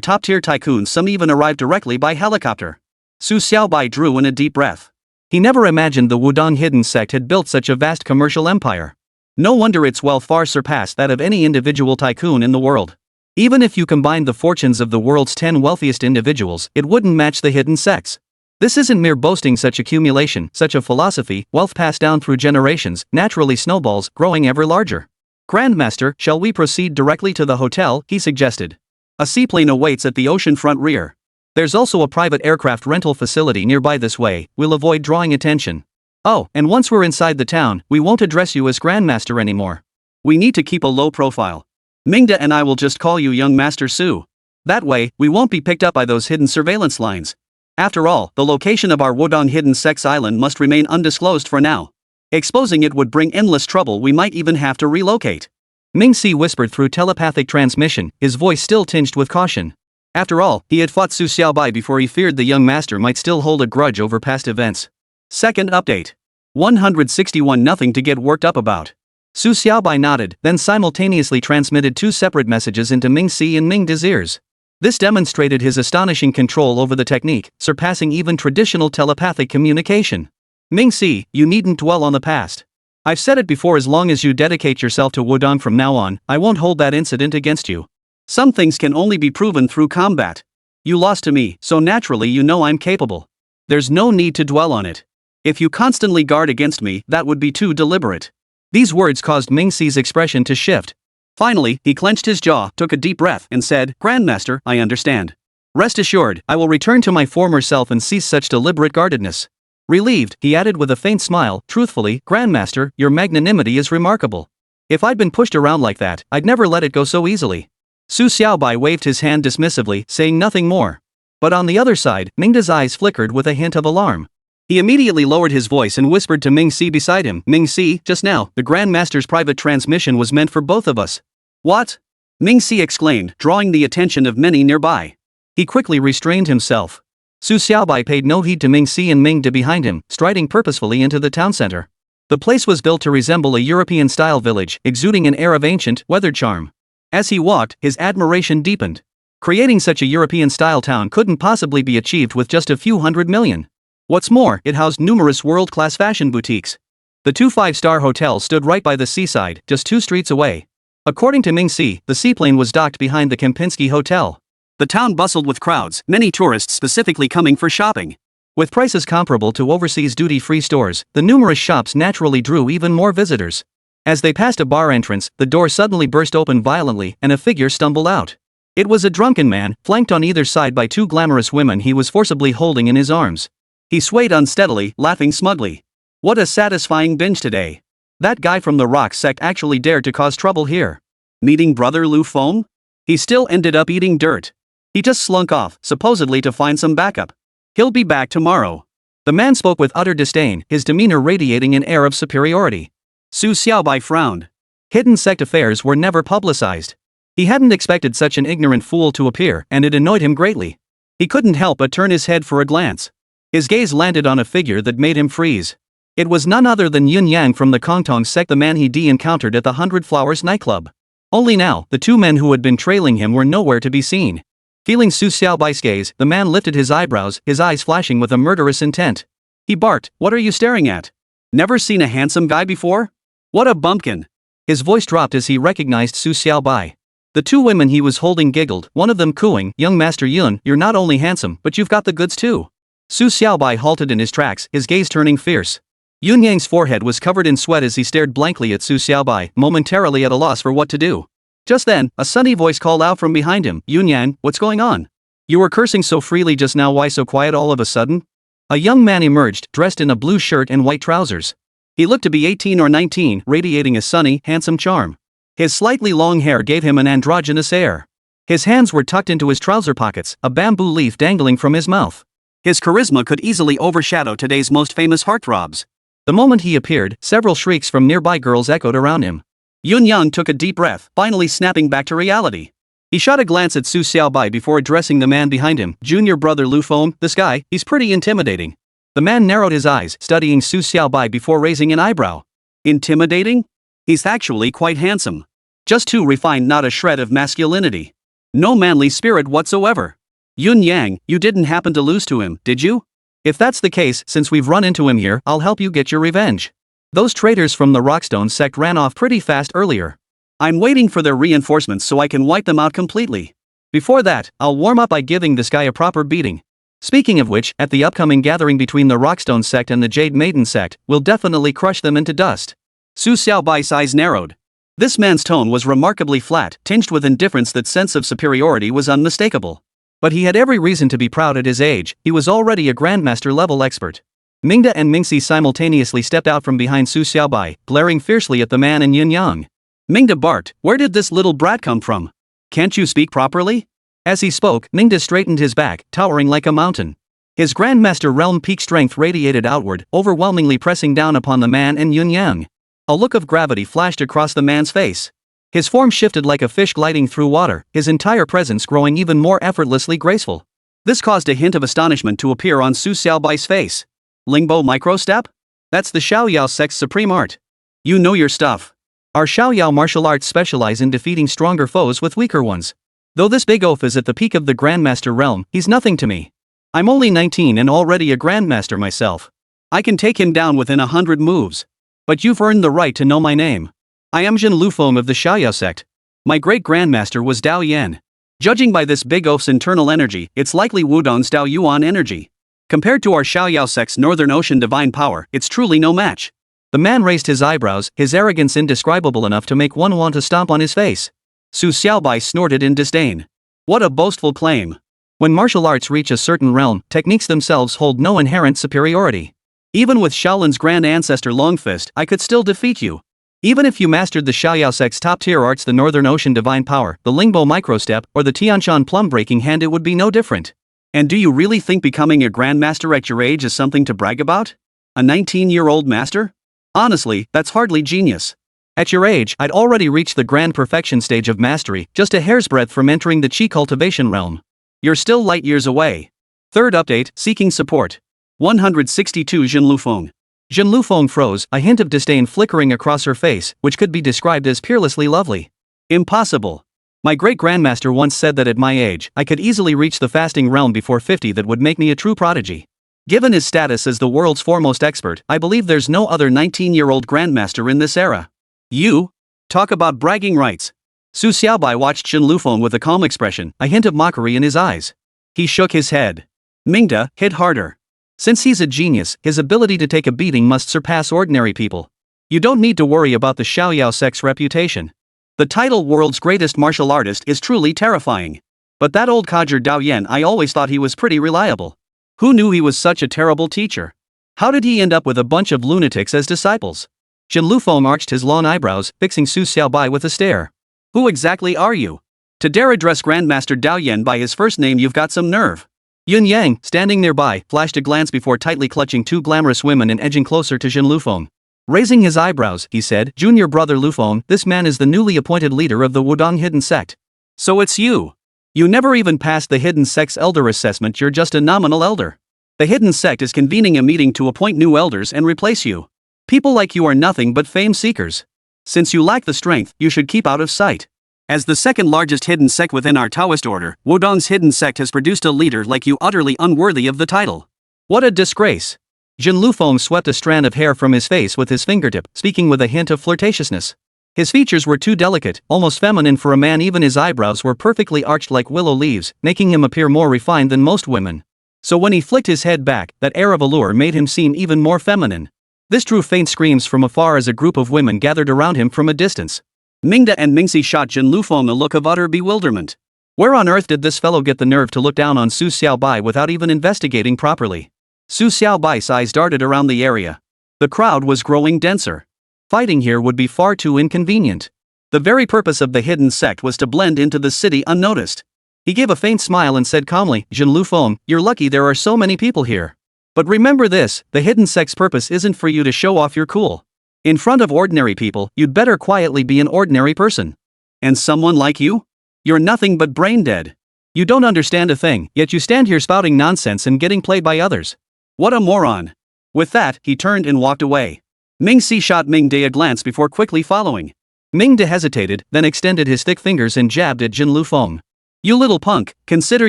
top-tier tycoons, some even arrived directly by helicopter." Su Xiaobai drew in a deep breath. He never imagined the Wudong Hidden Sect had built such a vast commercial empire. No wonder its wealth far surpassed that of any individual tycoon in the world. Even if you combined the fortunes of the world's 10 wealthiest individuals, it wouldn't match the Hidden Sect's. This isn't mere boasting, such accumulation, such a philosophy, wealth passed down through generations, naturally snowballs, growing ever larger. "Grandmaster, shall we proceed directly to the hotel?" he suggested. "A seaplane awaits at the oceanfront rear. There's also a private aircraft rental facility nearby. This way, we'll avoid drawing attention. Oh, and once we're inside the town, we won't address you as Grandmaster anymore. We need to keep a low profile. Ming-De and I will just call you Young Master Su. That way, we won't be picked up by those hidden surveillance lines. After all, the location of our Wudong Hidden Sect's island must remain undisclosed for now. Exposing it would bring endless trouble. We might even have to relocate." Ming-Si whispered through telepathic transmission, his voice still tinged with caution. After all, he had fought Su Xiaobai before. He feared the young master might still hold a grudge over past events. Second update. 161. Nothing to get worked up about. Su Xiaobai nodded, then simultaneously transmitted 2 separate messages into Ming-Si and Ming-De's ears. This demonstrated his astonishing control over the technique, surpassing even traditional telepathic communication. "Ming-Si, you needn't dwell on the past. I've said it before, as long as you dedicate yourself to Wudong from now on, I won't hold that incident against you. Some things can only be proven through combat. You lost to me, so naturally you know I'm capable. There's no need to dwell on it. If you constantly guard against me, that would be too deliberate." These words caused Ming-Si's expression to shift. Finally, he clenched his jaw, took a deep breath, and said, "Grandmaster, I understand. Rest assured, I will return to my former self and cease such deliberate guardedness." Relieved, he added with a faint smile, "Truthfully, Grandmaster, your magnanimity is remarkable. If I'd been pushed around like that, I'd never let it go so easily." Su Xiaobai waved his hand dismissively, saying nothing more. But on the other side, Ming-De's eyes flickered with a hint of alarm. He immediately lowered his voice and whispered to Ming-Si beside him, "Ming-Si, just now, the Grandmaster's private transmission was meant for both of us." "What?" Ming-Si exclaimed, drawing the attention of many nearby. He quickly restrained himself. Su Xiaobai paid no heed to Ming-Si and Ming-De behind him, striding purposefully into the town center. The place was built to resemble a European-style village, exuding an air of ancient, weathered charm. As he walked, his admiration deepened. Creating such a European-style town couldn't possibly be achieved with just a few hundred million. What's more, it housed numerous world-class fashion boutiques. The 2 5-star hotels stood right by the seaside, just 2 streets away. According to Ming-Si, the seaplane was docked behind the Kempinski Hotel. The town bustled with crowds, many tourists specifically coming for shopping. With prices comparable to overseas duty-free stores, the numerous shops naturally drew even more visitors. As they passed a bar entrance, the door suddenly burst open violently, and a figure stumbled out. It was a drunken man, flanked on either side by 2 glamorous women he was forcibly holding in his arms. He swayed unsteadily, laughing smugly. "What a satisfying binge today. That guy from the Rock Sect actually dared to cause trouble here. Meeting brother Lu Feng? He still ended up eating dirt. He just slunk off, supposedly to find some backup. He'll be back tomorrow." The man spoke with utter disdain, his demeanor radiating an air of superiority. Su Xiaobai frowned. Hidden Sect affairs were never publicized. He hadn't expected such an ignorant fool to appear, and it annoyed him greatly. He couldn't help but turn his head for a glance. His gaze landed on a figure that made him freeze. It was none other than Yin-yang from the Kongtong Sect, the man he'd encountered at the 100 Flowers nightclub. Only now, the 2 men who had been trailing him were nowhere to be seen. Feeling Su Xiaobai's gaze, the man lifted his eyebrows, his eyes flashing with a murderous intent. He barked, "What are you staring at? Never seen a handsome guy before?" What a bumpkin! His voice dropped as he recognized Su Xiaobai. The two women he was holding giggled, one of them cooing, "Young Master Yun, you're not only handsome, but you've got the goods too." Su Xiaobai halted in his tracks, his gaze turning fierce. Yun Yang's forehead was covered in sweat as he stared blankly at Su Xiaobai, momentarily at a loss for what to do. Just then, a sunny voice called out from behind him, "Yun Yang, what's going on? You were cursing so freely just now, why so quiet all of a sudden?" A young man emerged, dressed in a blue shirt and white trousers. He looked to be 18 or 19, radiating a sunny, handsome charm. His slightly long hair gave him an androgynous air. His hands were tucked into his trouser pockets, a bamboo leaf dangling from his mouth. His charisma could easily overshadow today's most famous heartthrobs. The moment he appeared, several shrieks from nearby girls echoed around him. Yun Yang took a deep breath, finally snapping back to reality. He shot a glance at Su Xiaobai before addressing the man behind him, "Junior brother Lu Feng, this guy, he's pretty intimidating." The man narrowed his eyes, studying Su Xiaobai before raising an eyebrow. Intimidating? He's actually quite handsome. Just too refined, not a shred of masculinity. No manly spirit whatsoever. Yun Yang, you didn't happen to lose to him, did you? If that's the case, since we've run into him here, I'll help you get your revenge. Those traitors from the Rockstone sect ran off pretty fast earlier. I'm waiting for their reinforcements so I can wipe them out completely. Before that, I'll warm up by giving this guy a proper beating. Speaking of which, at the upcoming gathering between the Rockstone sect and the Jade Maiden sect, we'll definitely crush them into dust. Su Xiaobai's eyes narrowed. This man's tone was remarkably flat, tinged with indifference. That sense of superiority was unmistakable. But he had every reason to be proud at his age, he was already a Grandmaster-level expert. Mingda and Mingxi simultaneously stepped out from behind Su Xiaobai, glaring fiercely at the man and Yin Yang. Mingda barked, "Where did this little brat come from? Can't you speak properly?" As he spoke, Mingda straightened his back, towering like a mountain. His Grandmaster realm peak strength radiated outward, overwhelmingly pressing down upon the man and Yin Yang. A look of gravity flashed across the man's face. His form shifted like a fish gliding through water, his entire presence growing even more effortlessly graceful. This caused a hint of astonishment to appear on Su Xiaobai's face. Lingbo microstep? That's the Xiaoyao sect's supreme art. You know your stuff. Our Xiaoyao martial arts specialize in defeating stronger foes with weaker ones. Though this big oaf is at the peak of the Grandmaster realm, he's nothing to me. I'm only 19 and already a Grandmaster myself. I can take him down within 100 moves. But you've earned the right to know my name. I am Jin Lufeng of the Xiaoyao sect. My great-grandmaster was Dao Yan. Judging by this big oaf's internal energy, it's likely Wudong's Dao Yuan energy. Compared to our Xiaoyao sect's Northern Ocean divine power, it's truly no match. The man raised his eyebrows, his arrogance indescribable enough to make one want to stomp on his face. Su Xiaobai snorted in disdain. What a boastful claim. When martial arts reach a certain realm, techniques themselves hold no inherent superiority. Even with Shaolin's grand ancestor Longfist, I could still defeat you. Even if you mastered the Xiaoyao sect's top-tier arts, the Northern Ocean divine power, the Lingbo microstep, or the Tianshan plum-breaking hand, it would be no different. And do you really think becoming a Grandmaster at your age is something to brag about? A 19-year-old master? Honestly, that's hardly genius. At your age, I'd already reached the grand perfection stage of mastery, just a hair's breadth from entering the Qi cultivation realm. You're still light years away. Third update, seeking support. 162 Jin Lufeng. Jin Lufeng froze, a hint of disdain flickering across her face, which could be described as peerlessly lovely. Impossible. My great-grandmaster once said that at my age, I could easily reach the fasting realm before 50. That would make me a true prodigy. Given his status as the world's foremost expert, I believe there's no other 19-year-old grandmaster in this era. You? Talk about bragging rights. Su Xiaobai watched Jin Lufeng with a calm expression, a hint of mockery in his eyes. He shook his head. Mingda, hit harder. Since he's a genius, his ability to take a beating must surpass ordinary people. You don't need to worry about the Xiaoyao sect's reputation. The title world's greatest martial artist is truly terrifying. But that old codger Dao Yan, I always thought he was pretty reliable. Who knew he was such a terrible teacher? How did he end up with a bunch of lunatics as disciples? Jin Lufeng arched his long eyebrows, fixing Su Xiaobai with a stare. Who exactly are you? To dare address Grandmaster Dao Yan by his first name, you've got some nerve. Yin Yang, standing nearby, flashed a glance before tightly clutching two glamorous women and edging closer to Jin Lufeng. Raising his eyebrows, he said, "Junior brother Lufeng, this man is the newly appointed leader of the Wudong Hidden Sect. So it's you. You never even passed the Hidden Sect's elder assessment, you're just a nominal elder. The Hidden Sect is convening a meeting to appoint new elders and replace you. People like you are nothing but fame seekers. Since you lack the strength, you should keep out of sight. As the second largest hidden sect within our Taoist order, Wudong's Hidden Sect has produced a leader like you utterly unworthy of the title. What a disgrace. Jin Lufeng swept a strand of hair from his face with his fingertip, speaking with a hint of flirtatiousness. His features were too delicate, almost feminine for a man. Even his eyebrows were perfectly arched like willow leaves, making him appear more refined than most women. So when he flicked his head back, that air of allure made him seem even more feminine. This drew faint screams from afar as a group of women gathered around him from a distance. Mingda and Mingxi shot Jin Lufeng a look of utter bewilderment. Where on earth did this fellow get the nerve to look down on Su Xiaobai without even investigating properly? Su Xiaobai's eyes darted around the area. The crowd was growing denser. Fighting here would be far too inconvenient. The very purpose of the hidden sect was to blend into the city unnoticed. He gave a faint smile and said calmly, Jin Lufeng, you're lucky there are so many people here. But remember this, the hidden sect's purpose isn't for you to show off your cool. In front of ordinary people, you'd better quietly be an ordinary person. And someone like you? You're nothing but brain dead. You don't understand a thing, yet you stand here spouting nonsense and getting played by others. What a moron. With that, he turned and walked away. Mingxi shot Mingde a glance before quickly following. Mingde hesitated, then extended his thick fingers and jabbed at Jin Lufeng. You little punk, consider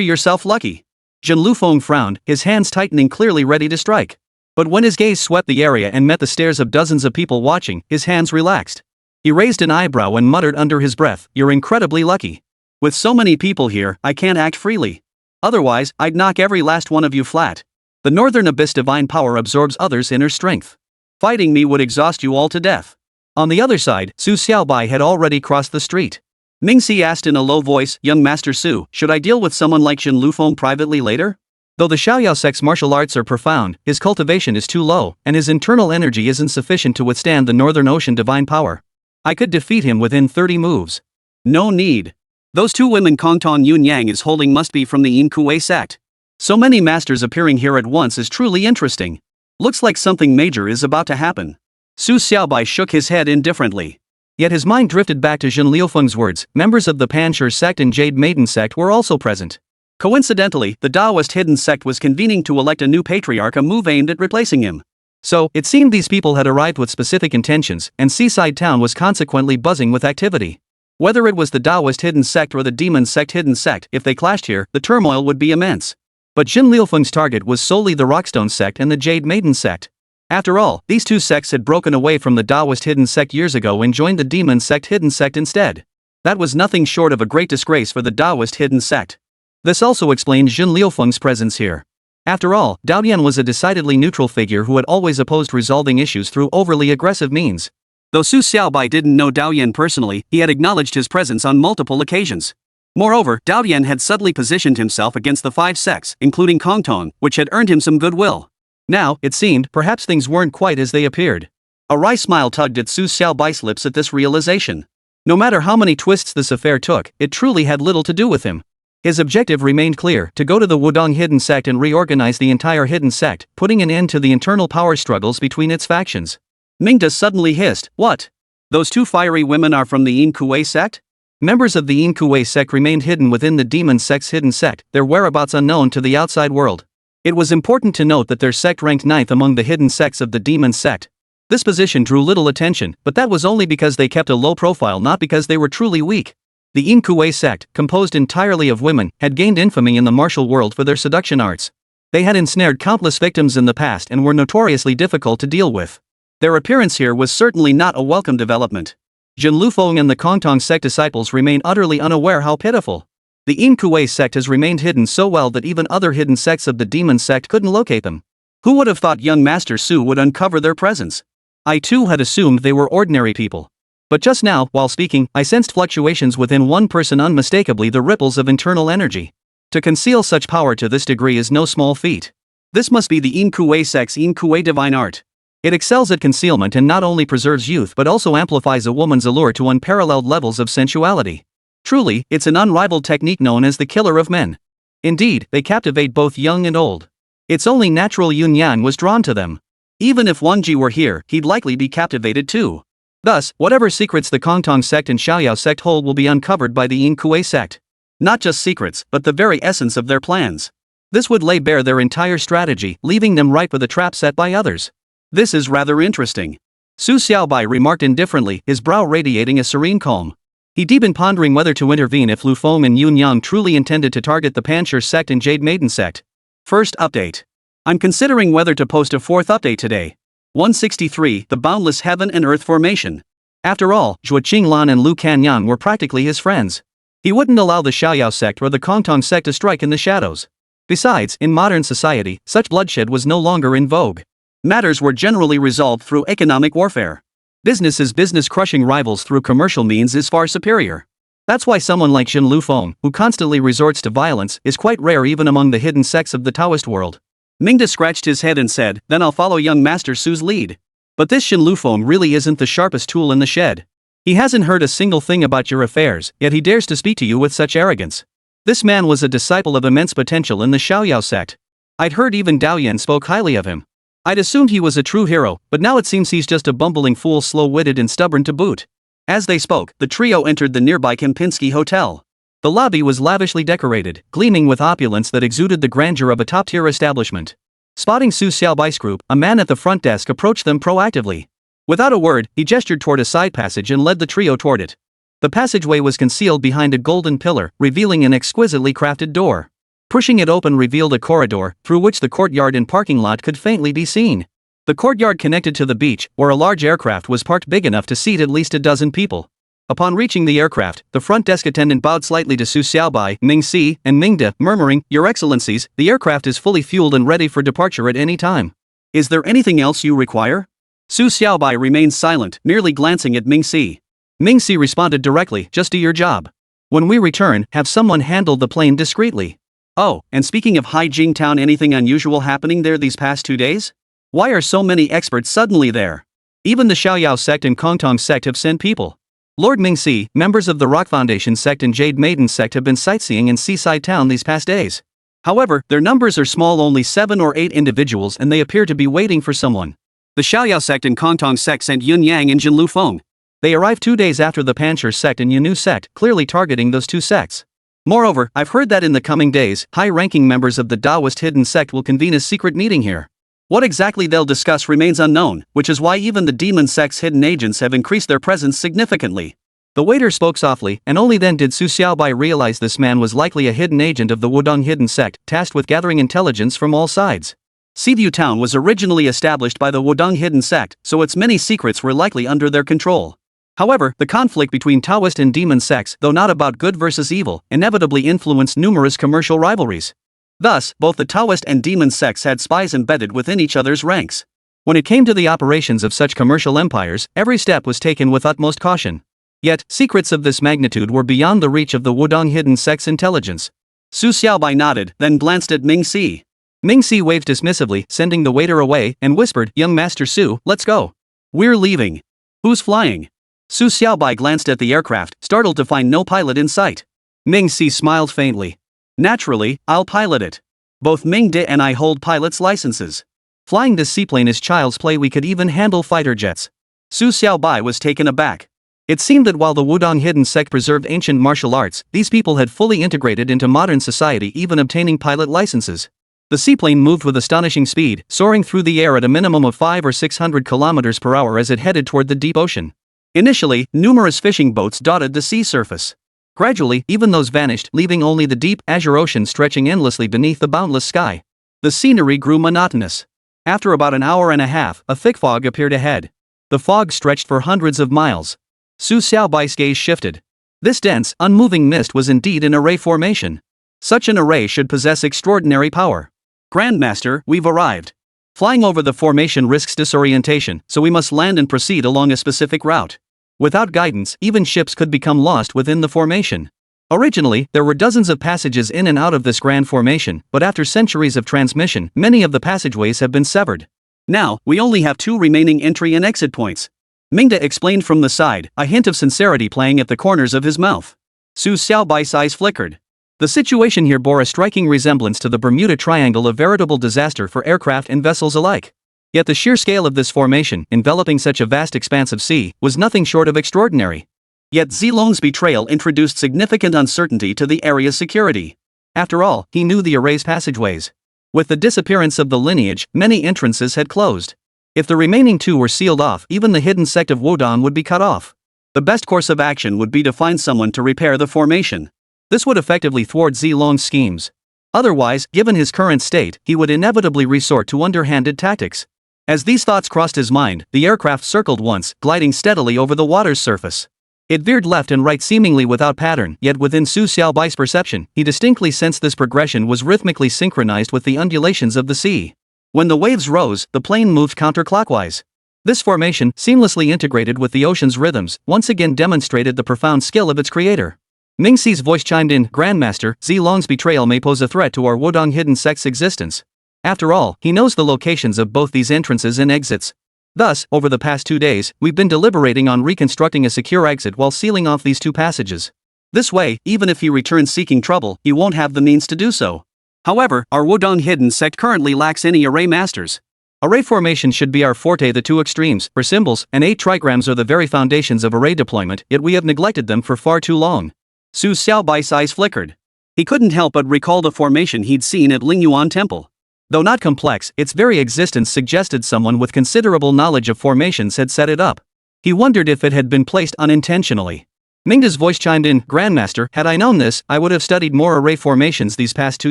yourself lucky. Jin Lufeng frowned, his hands tightening, clearly ready to strike. But when his gaze swept the area and met the stares of dozens of people watching, his hands relaxed. He raised an eyebrow and muttered under his breath, you're incredibly lucky. With so many people here, I can't act freely. Otherwise, I'd knock every last one of you flat. The Northern Abyss divine power absorbs others' inner strength. Fighting me would exhaust you all to death. On the other side, Su Xiaobai had already crossed the street. Mingxi asked in a low voice, Young Master Su, should I deal with someone like Jin Lufeng privately later? Though the Xiaoyao sect's martial arts are profound, his cultivation is too low, and his internal energy isn't sufficient to withstand the Northern Ocean divine power. I could defeat him within 30 moves. No need. Those two women Kongtong Yin-yang is holding must be from the Emei Sect. So many masters appearing here at once is truly interesting. Looks like something major is about to happen. Su Xiaobai shook his head indifferently. Yet his mind drifted back to Jin Liufeng's words. Members of the Panshur sect and Jade Maiden sect were also present. Coincidentally, the Taoist hidden sect was convening to elect a new patriarch, a move aimed at replacing him. So, it seemed these people had arrived with specific intentions, and Seaside Town was consequently buzzing with activity. Whether it was the Taoist hidden sect or the Demon sect hidden sect, if they clashed here, the turmoil would be immense. But Jin Liufeng's target was solely the Rockstone sect and the Jade Maiden sect. After all, these two sects had broken away from the Taoist hidden sect years ago and joined the Demon sect hidden sect instead. That was nothing short of a great disgrace for the Taoist hidden sect. This also explained Jin Liufeng's presence here. After all, Daoyan was a decidedly neutral figure who had always opposed resolving issues through overly aggressive means. Though Su Xiaobai didn't know Daoyan personally, he had acknowledged his presence on multiple occasions. Moreover, Daoyan had subtly positioned himself against the five sects, including Kongtong, which had earned him some goodwill. Now, it seemed, perhaps things weren't quite as they appeared. A wry smile tugged at Su Xiaobai's lips at this realization. No matter how many twists this affair took, it truly had little to do with him. His objective remained clear, to go to the Wudong hidden sect and reorganize the entire hidden sect, putting an end to the internal power struggles between its factions. Mingda suddenly hissed, what? Those two fiery women are from the Emei sect? Members of the Emei sect remained hidden within the Demon sect's hidden sect, their whereabouts unknown to the outside world. It was important to note that their sect ranked 9th among the hidden sects of the Demon sect. This position drew little attention, but that was only because they kept a low profile, not because they were truly weak. The Emei sect, composed entirely of women, had gained infamy in the martial world for their seduction arts. They had ensnared countless victims in the past and were notoriously difficult to deal with. Their appearance here was certainly not a welcome development. Jin Lufeng and the Kongtong sect disciples remain utterly unaware how pitiful. The Emei sect has remained hidden so well that even other hidden sects of the Demon sect couldn't locate them. Who would have thought young Master Su would uncover their presence? I too had assumed they were ordinary people. But just now, while speaking, I sensed fluctuations within one person, unmistakably the ripples of internal energy. To conceal such power to this degree is no small feat. This must be the Emei sect's Emei divine art. It excels at concealment and not only preserves youth but also amplifies a woman's allure to unparalleled levels of sensuality. Truly, it's an unrivaled technique known as the killer of men. Indeed, they captivate both young and old. It's only natural yin-yang was drawn to them. Even if Wang Ji were here, he'd likely be captivated too. Thus, whatever secrets the Kongtong sect and Xiaoyao sect hold will be uncovered by the Emei sect. Not just secrets, but the very essence of their plans. This would lay bare their entire strategy, leaving them ripe for the trap set by others. This is rather interesting. Su Xiaobai remarked indifferently, his brow radiating a serene calm. He deep in pondering whether to intervene if Lufeng and Yin-yang truly intended to target the Panshur sect and Jade Maiden sect. First update. I'm considering whether to post a fourth update today. 163 The Boundless Heaven and Earth Formation. After all, Zhuo Qinglan and Lu Kanyang were practically his friends. He wouldn't allow the Xiaoyao sect or the Kongtong sect to strike in the shadows. Besides, in modern society, such bloodshed was no longer in vogue. Matters were generally resolved through economic warfare. Business crushing rivals through commercial means is far superior. That's why someone like Xin Lufeng, who constantly resorts to violence, is quite rare even among the hidden sects of the Taoist world. Mingde scratched his head and said, "Then I'll follow young Master Su's lead." But this Xin Lufeng really isn't the sharpest tool in the shed. He hasn't heard a single thing about your affairs, yet he dares to speak to you with such arrogance. This man was a disciple of immense potential in the Xiaoyao sect. I'd heard even Daoyan spoke highly of him. I'd assumed he was a true hero, but now it seems he's just a bumbling fool, slow-witted and stubborn to boot. As they spoke, the trio entered the nearby Kempinski Hotel. The lobby was lavishly decorated, gleaming with opulence that exuded the grandeur of a top-tier establishment. Spotting Su Xiaobai's group, a man at the front desk approached them proactively. Without a word, he gestured toward a side passage and led the trio toward it. The passageway was concealed behind a golden pillar, revealing an exquisitely crafted door. Pushing it open revealed a corridor, through which the courtyard and parking lot could faintly be seen. The courtyard connected to the beach, where a large aircraft was parked big enough to seat at least a dozen people. Upon reaching the aircraft, the front desk attendant bowed slightly to Su Xiaobai, Mingxi, and Mingde, murmuring, "Your Excellencies, the aircraft is fully fueled and ready for departure at any time. Is there anything else you require?" Su Xiaobai remained silent, merely glancing at Mingxi. Mingxi responded directly, "Just do your job. When we return, have someone handle the plane discreetly. Oh, and speaking of Haijing Town, anything unusual happening there these past 2 days? Why are so many experts suddenly there? Even the Xiaoyao sect and Kongtong sect have sent people. Lord Mingxi, members of the Rock Foundation sect and Jade Maiden sect have been sightseeing in Seaside Town these past days. However, their numbers are small, only 7 or 8 individuals, and they appear to be waiting for someone. The Xiaoyao sect and Kongtong sect sent Yin-yang and Jin Lufeng. They arrived 2 days after the Panshir sect and Yanu sect, clearly targeting those two sects. Moreover, I've heard that in the coming days, high-ranking members of the Taoist hidden sect will convene a secret meeting here. What exactly they'll discuss remains unknown, which is why even the demon sect's hidden agents have increased their presence significantly. The waiter spoke softly, and only then did Su Xiaobai realize this man was likely a hidden agent of the Wudong hidden sect, tasked with gathering intelligence from all sides. Seaview Town was originally established by the Wudong hidden sect, so its many secrets were likely under their control. However, the conflict between Taoist and demon sects, though not about good versus evil, inevitably influenced numerous commercial rivalries. Thus, both the Taoist and demon sects had spies embedded within each other's ranks. When it came to the operations of such commercial empires, every step was taken with utmost caution. Yet, secrets of this magnitude were beyond the reach of the Wudong hidden sect's intelligence. Su Xiaobai nodded, then glanced at Mingxi. Mingxi waved dismissively, sending the waiter away, and whispered, "Young Master Su, let's go. We're leaving. Who's flying?" Su Xiaobai glanced at the aircraft, startled to find no pilot in sight. Mingxi smiled faintly. "Naturally, I'll pilot it. Both Mingde and I hold pilot's licenses. Flying this seaplane is child's play, we could even handle fighter jets." Su Xiaobai was taken aback. It seemed that while the Wudong hidden sect preserved ancient martial arts, these people had fully integrated into modern society, even obtaining pilot licenses. The seaplane moved with astonishing speed, soaring through the air at a minimum of 500 or 600 kilometers per hour as it headed toward the deep ocean. Initially, numerous fishing boats dotted the sea surface. Gradually, even those vanished, leaving only the deep, azure ocean stretching endlessly beneath the boundless sky. The scenery grew monotonous. After about an hour and a half, a thick fog appeared ahead. The fog stretched for hundreds of miles. Su Xiaobai's gaze shifted. This dense, unmoving mist was indeed an array formation. Such an array should possess extraordinary power. "Grandmaster, we've arrived. Flying over the formation risks disorientation, so we must land and proceed along a specific route. Without guidance, even ships could become lost within the formation. Originally, there were dozens of passages in and out of this grand formation, but after centuries of transmission, many of the passageways have been severed. Now, we only have 2 remaining entry and exit points." Mingde explained from the side, a hint of sincerity playing at the corners of his mouth. Su Xiaobai's eyes flickered. The situation here bore a striking resemblance to the Bermuda Triangle, a veritable disaster for aircraft and vessels alike. Yet the sheer scale of this formation, enveloping such a vast expanse of sea, was nothing short of extraordinary. Yet Zilong's betrayal introduced significant uncertainty to the area's security. After all, he knew the array's passageways. With the disappearance of the lineage, many entrances had closed. If the remaining 2 were sealed off, even the hidden sect of Wudong would be cut off. The best course of action would be to find someone to repair the formation. This would effectively thwart Zilong's schemes. Otherwise, given his current state, he would inevitably resort to underhanded tactics. As these thoughts crossed his mind, the aircraft circled once, gliding steadily over the water's surface. It veered left and right seemingly without pattern, yet within Su Xiaobai's perception, he distinctly sensed this progression was rhythmically synchronized with the undulations of the sea. When the waves rose, the plane moved counterclockwise. This formation, seamlessly integrated with the ocean's rhythms, once again demonstrated the profound skill of its creator. Ming Xi's voice chimed in, "Grandmaster, Zilong's betrayal may pose a threat to our Wudong hidden sect's existence. After all, he knows the locations of both these entrances and exits. Thus, over the past 2 days, we've been deliberating on reconstructing a secure exit while sealing off these 2 passages. This way, even if he returns seeking trouble, he won't have the means to do so. However, our Wudong hidden sect currently lacks any array masters. Array formation should be our forte. The 2 extremes, for symbols, and 8 trigrams are the very foundations of array deployment, yet we have neglected them for far too long." Su Xiaobai's eyes flickered. He couldn't help but recall the formation he'd seen at Lingyuan Temple. Though not complex, its very existence suggested someone with considerable knowledge of formations had set it up. He wondered if it had been placed unintentionally. Mingda's voice chimed in, "Grandmaster, had I known this, I would have studied more array formations these past 2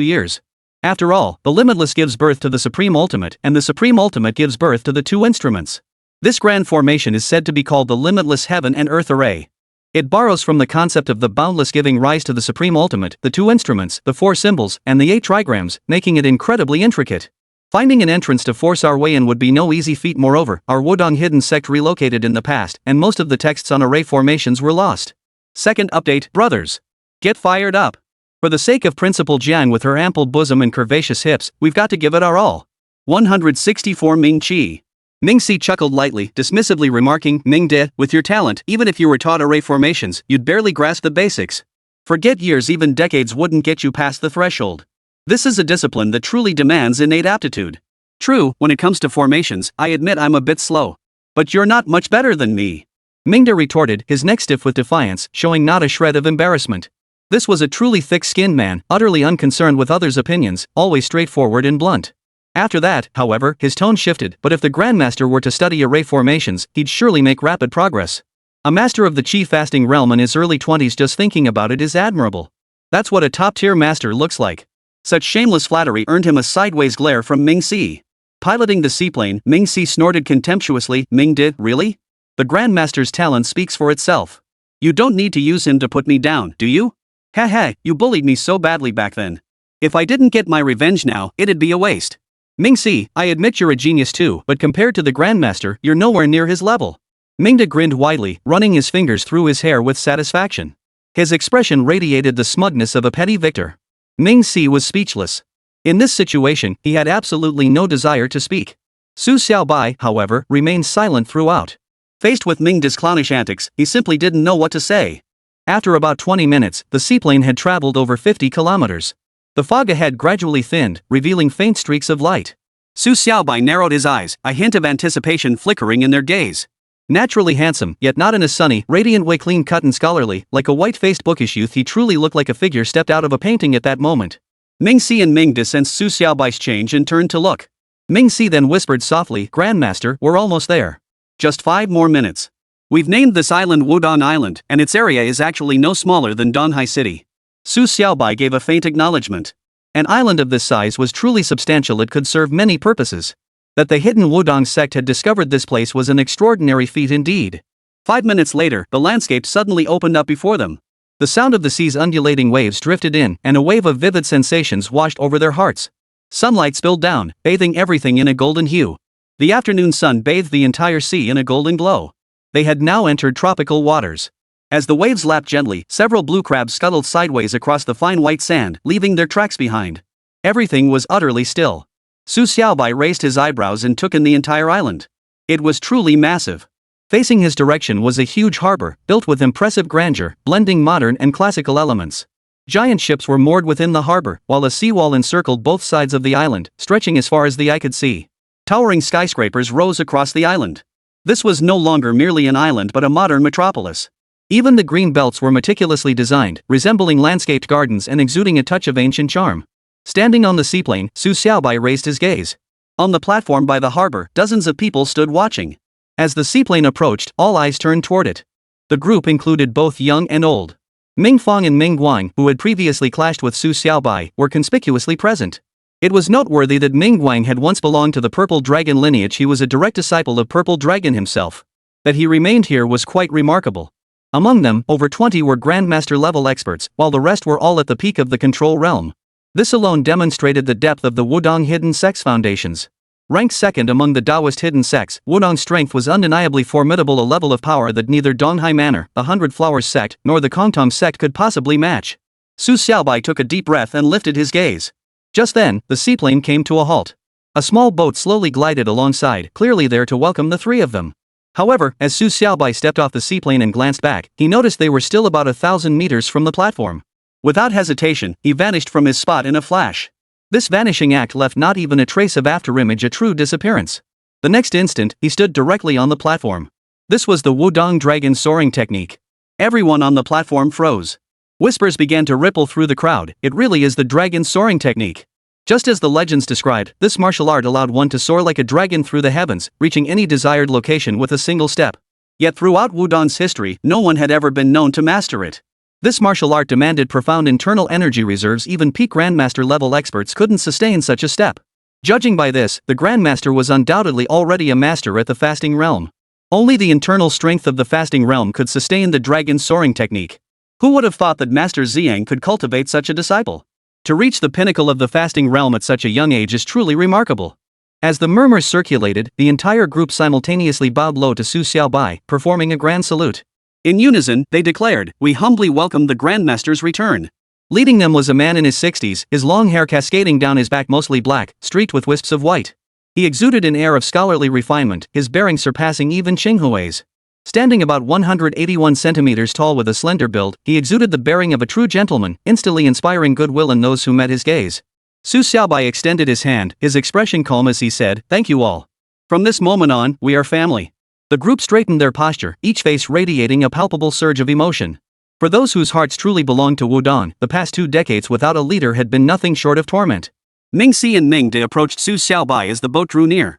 years. After all, the limitless gives birth to the supreme ultimate, and the supreme ultimate gives birth to the 2 instruments. This grand formation is said to be called the limitless heaven and earth array. It borrows from the concept of the boundless giving rise to the supreme ultimate, the 2 instruments, the 4 symbols, and the 8 trigrams, making it incredibly intricate. Finding an entrance to force our way in would be no easy feat. Moreover, our Wudong hidden sect relocated in the past, and most of the texts on array formations were lost. Second update, brothers. Get fired up. For the sake of Principal Jiang with her ample bosom and curvaceous hips, we've got to give it our all. 164 Ming Qi. Ming Xi chuckled lightly, dismissively remarking, "Ming De, with your talent, even if you were taught array formations, you'd barely grasp the basics. Forget years, even decades wouldn't get you past the threshold. This is a discipline that truly demands innate aptitude. True, when it comes to formations, I admit I'm a bit slow. But you're not much better than me." Mingda retorted, his neck stiff with defiance, showing not a shred of embarrassment. This was a truly thick-skinned man, utterly unconcerned with others' opinions, always straightforward and blunt. After that, however, his tone shifted, but if the Grandmaster were to study array formations, he'd surely make rapid progress. A master of the Qi fasting realm in his early 20s, just thinking about it is admirable. That's what a top-tier master looks like. Such shameless flattery earned him a sideways glare from Ming Xi. Piloting the seaplane, Ming Xi snorted contemptuously, "Ming did, really? The Grandmaster's talent speaks for itself. You don't need to use him to put me down, do you? Ha ha, you bullied me so badly back then. If I didn't get my revenge now, it'd be a waste. Ming Xi, I admit you're a genius too, but compared to the Grandmaster, you're nowhere near his level." Mingda grinned widely, running his fingers through his hair with satisfaction. His expression radiated the smugness of a petty victor. Ming Xi was speechless. In this situation, he had absolutely no desire to speak. Su Xiaobai, however, remained silent throughout. Faced with Mingda's clownish antics, he simply didn't know what to say. After about 20 minutes, the seaplane had traveled over 50 kilometers. The fog ahead gradually thinned, revealing faint streaks of light. Su Xiaobai narrowed his eyes, a hint of anticipation flickering in their gaze. Naturally handsome, yet not in a sunny, radiant way, clean-cut and scholarly, like a white-faced bookish youth, he truly looked like a figure stepped out of a painting at that moment. Ming Xi and Mingda sensed Su Xiaobai's change and turned to look. Ming Xi then whispered softly, "Grandmaster, we're almost there. Just 5 more minutes. We've named this island Wudong Island, and its area is actually no smaller than Donghai City." Su Xiaobai gave a faint acknowledgement. An island of this size was truly substantial. It could serve many purposes. That the hidden Wudong sect had discovered this place was an extraordinary feat indeed. 5 minutes later, the landscape suddenly opened up before them. The sound of the sea's undulating waves drifted in, and a wave of vivid sensations washed over their hearts. Sunlight spilled down, bathing everything in a golden hue. The afternoon sun bathed the entire sea in a golden glow. They had now entered tropical waters. As the waves lapped gently, several blue crabs scuttled sideways across the fine white sand, leaving their tracks behind. Everything was utterly still. Su Xiaobai raised his eyebrows and took in the entire island. It was truly massive. Facing his direction was a huge harbor, built with impressive grandeur, blending modern and classical elements. Giant ships were moored within the harbor, while a seawall encircled both sides of the island, stretching as far as the eye could see. Towering skyscrapers rose across the island. This was no longer merely an island but a modern metropolis. Even the green belts were meticulously designed, resembling landscaped gardens and exuding a touch of ancient charm. Standing on the seaplane, Su Xiaobai raised his gaze. On the platform by the harbor, dozens of people stood watching. As the seaplane approached, all eyes turned toward it. The group included both young and old. Ming Fong and Ming Guang, who had previously clashed with Su Xiaobai, were conspicuously present. It was noteworthy that Ming Guang had once belonged to the Purple Dragon lineage. He was a direct disciple of Purple Dragon himself. That he remained here was quite remarkable. Among them, over 20 were Grandmaster level experts, while the rest were all at the peak of the control realm. This alone demonstrated the depth of the Wudong hidden sect's foundations. Ranked second among the Taoist hidden sects, Wudong's strength was undeniably formidable, a level of power that neither Donghai Manor, the Hundred Flowers sect, nor the Kongtong sect could possibly match. Su Xiaobai took a deep breath and lifted his gaze. Just then, the seaplane came to a halt. A small boat slowly glided alongside, clearly there to welcome the three of them. However, as Su Xiaobai stepped off the seaplane and glanced back, he noticed they were still about 1,000 meters from the platform. Without hesitation, he vanished from his spot in a flash. This vanishing act left not even a trace of afterimage, a true disappearance. The next instant, he stood directly on the platform. This was the Wudong Dragon soaring technique. Everyone on the platform froze. Whispers began to ripple through the crowd. It really is the dragon soaring technique. Just as the legends described, this martial art allowed one to soar like a dragon through the heavens, reaching any desired location with a single step. Yet throughout Wudong's history, no one had ever been known to master it. This martial art demanded profound internal energy reserves. Even peak Grandmaster level experts couldn't sustain such a step. Judging by this, the Grandmaster was undoubtedly already a master at the fasting realm. Only the internal strength of the fasting realm could sustain the dragon soaring technique. Who would have thought that Master Ziyang could cultivate such a disciple? To reach the pinnacle of the fasting realm at such a young age is truly remarkable. As the murmurs circulated, the entire group simultaneously bowed low to Su Xiaobai, performing a grand salute. In unison, they declared, "We humbly welcome the Grandmaster's return." Leading them was a man in his 60s, his long hair cascading down his back, mostly black, streaked with wisps of white. He exuded an air of scholarly refinement, his bearing surpassing even Qinghui's. Standing about 181 centimeters tall with a slender build, he exuded the bearing of a true gentleman, instantly inspiring goodwill in those who met his gaze. Su Xiaobai extended his hand, his expression calm as he said, "Thank you all. From this moment on, we are family." The group straightened their posture, each face radiating a palpable surge of emotion. For those whose hearts truly belonged to Wudong, the past 2 decades without a leader had been nothing short of torment. Mingxi and Mingde approached Su Xiaobai as the boat drew near.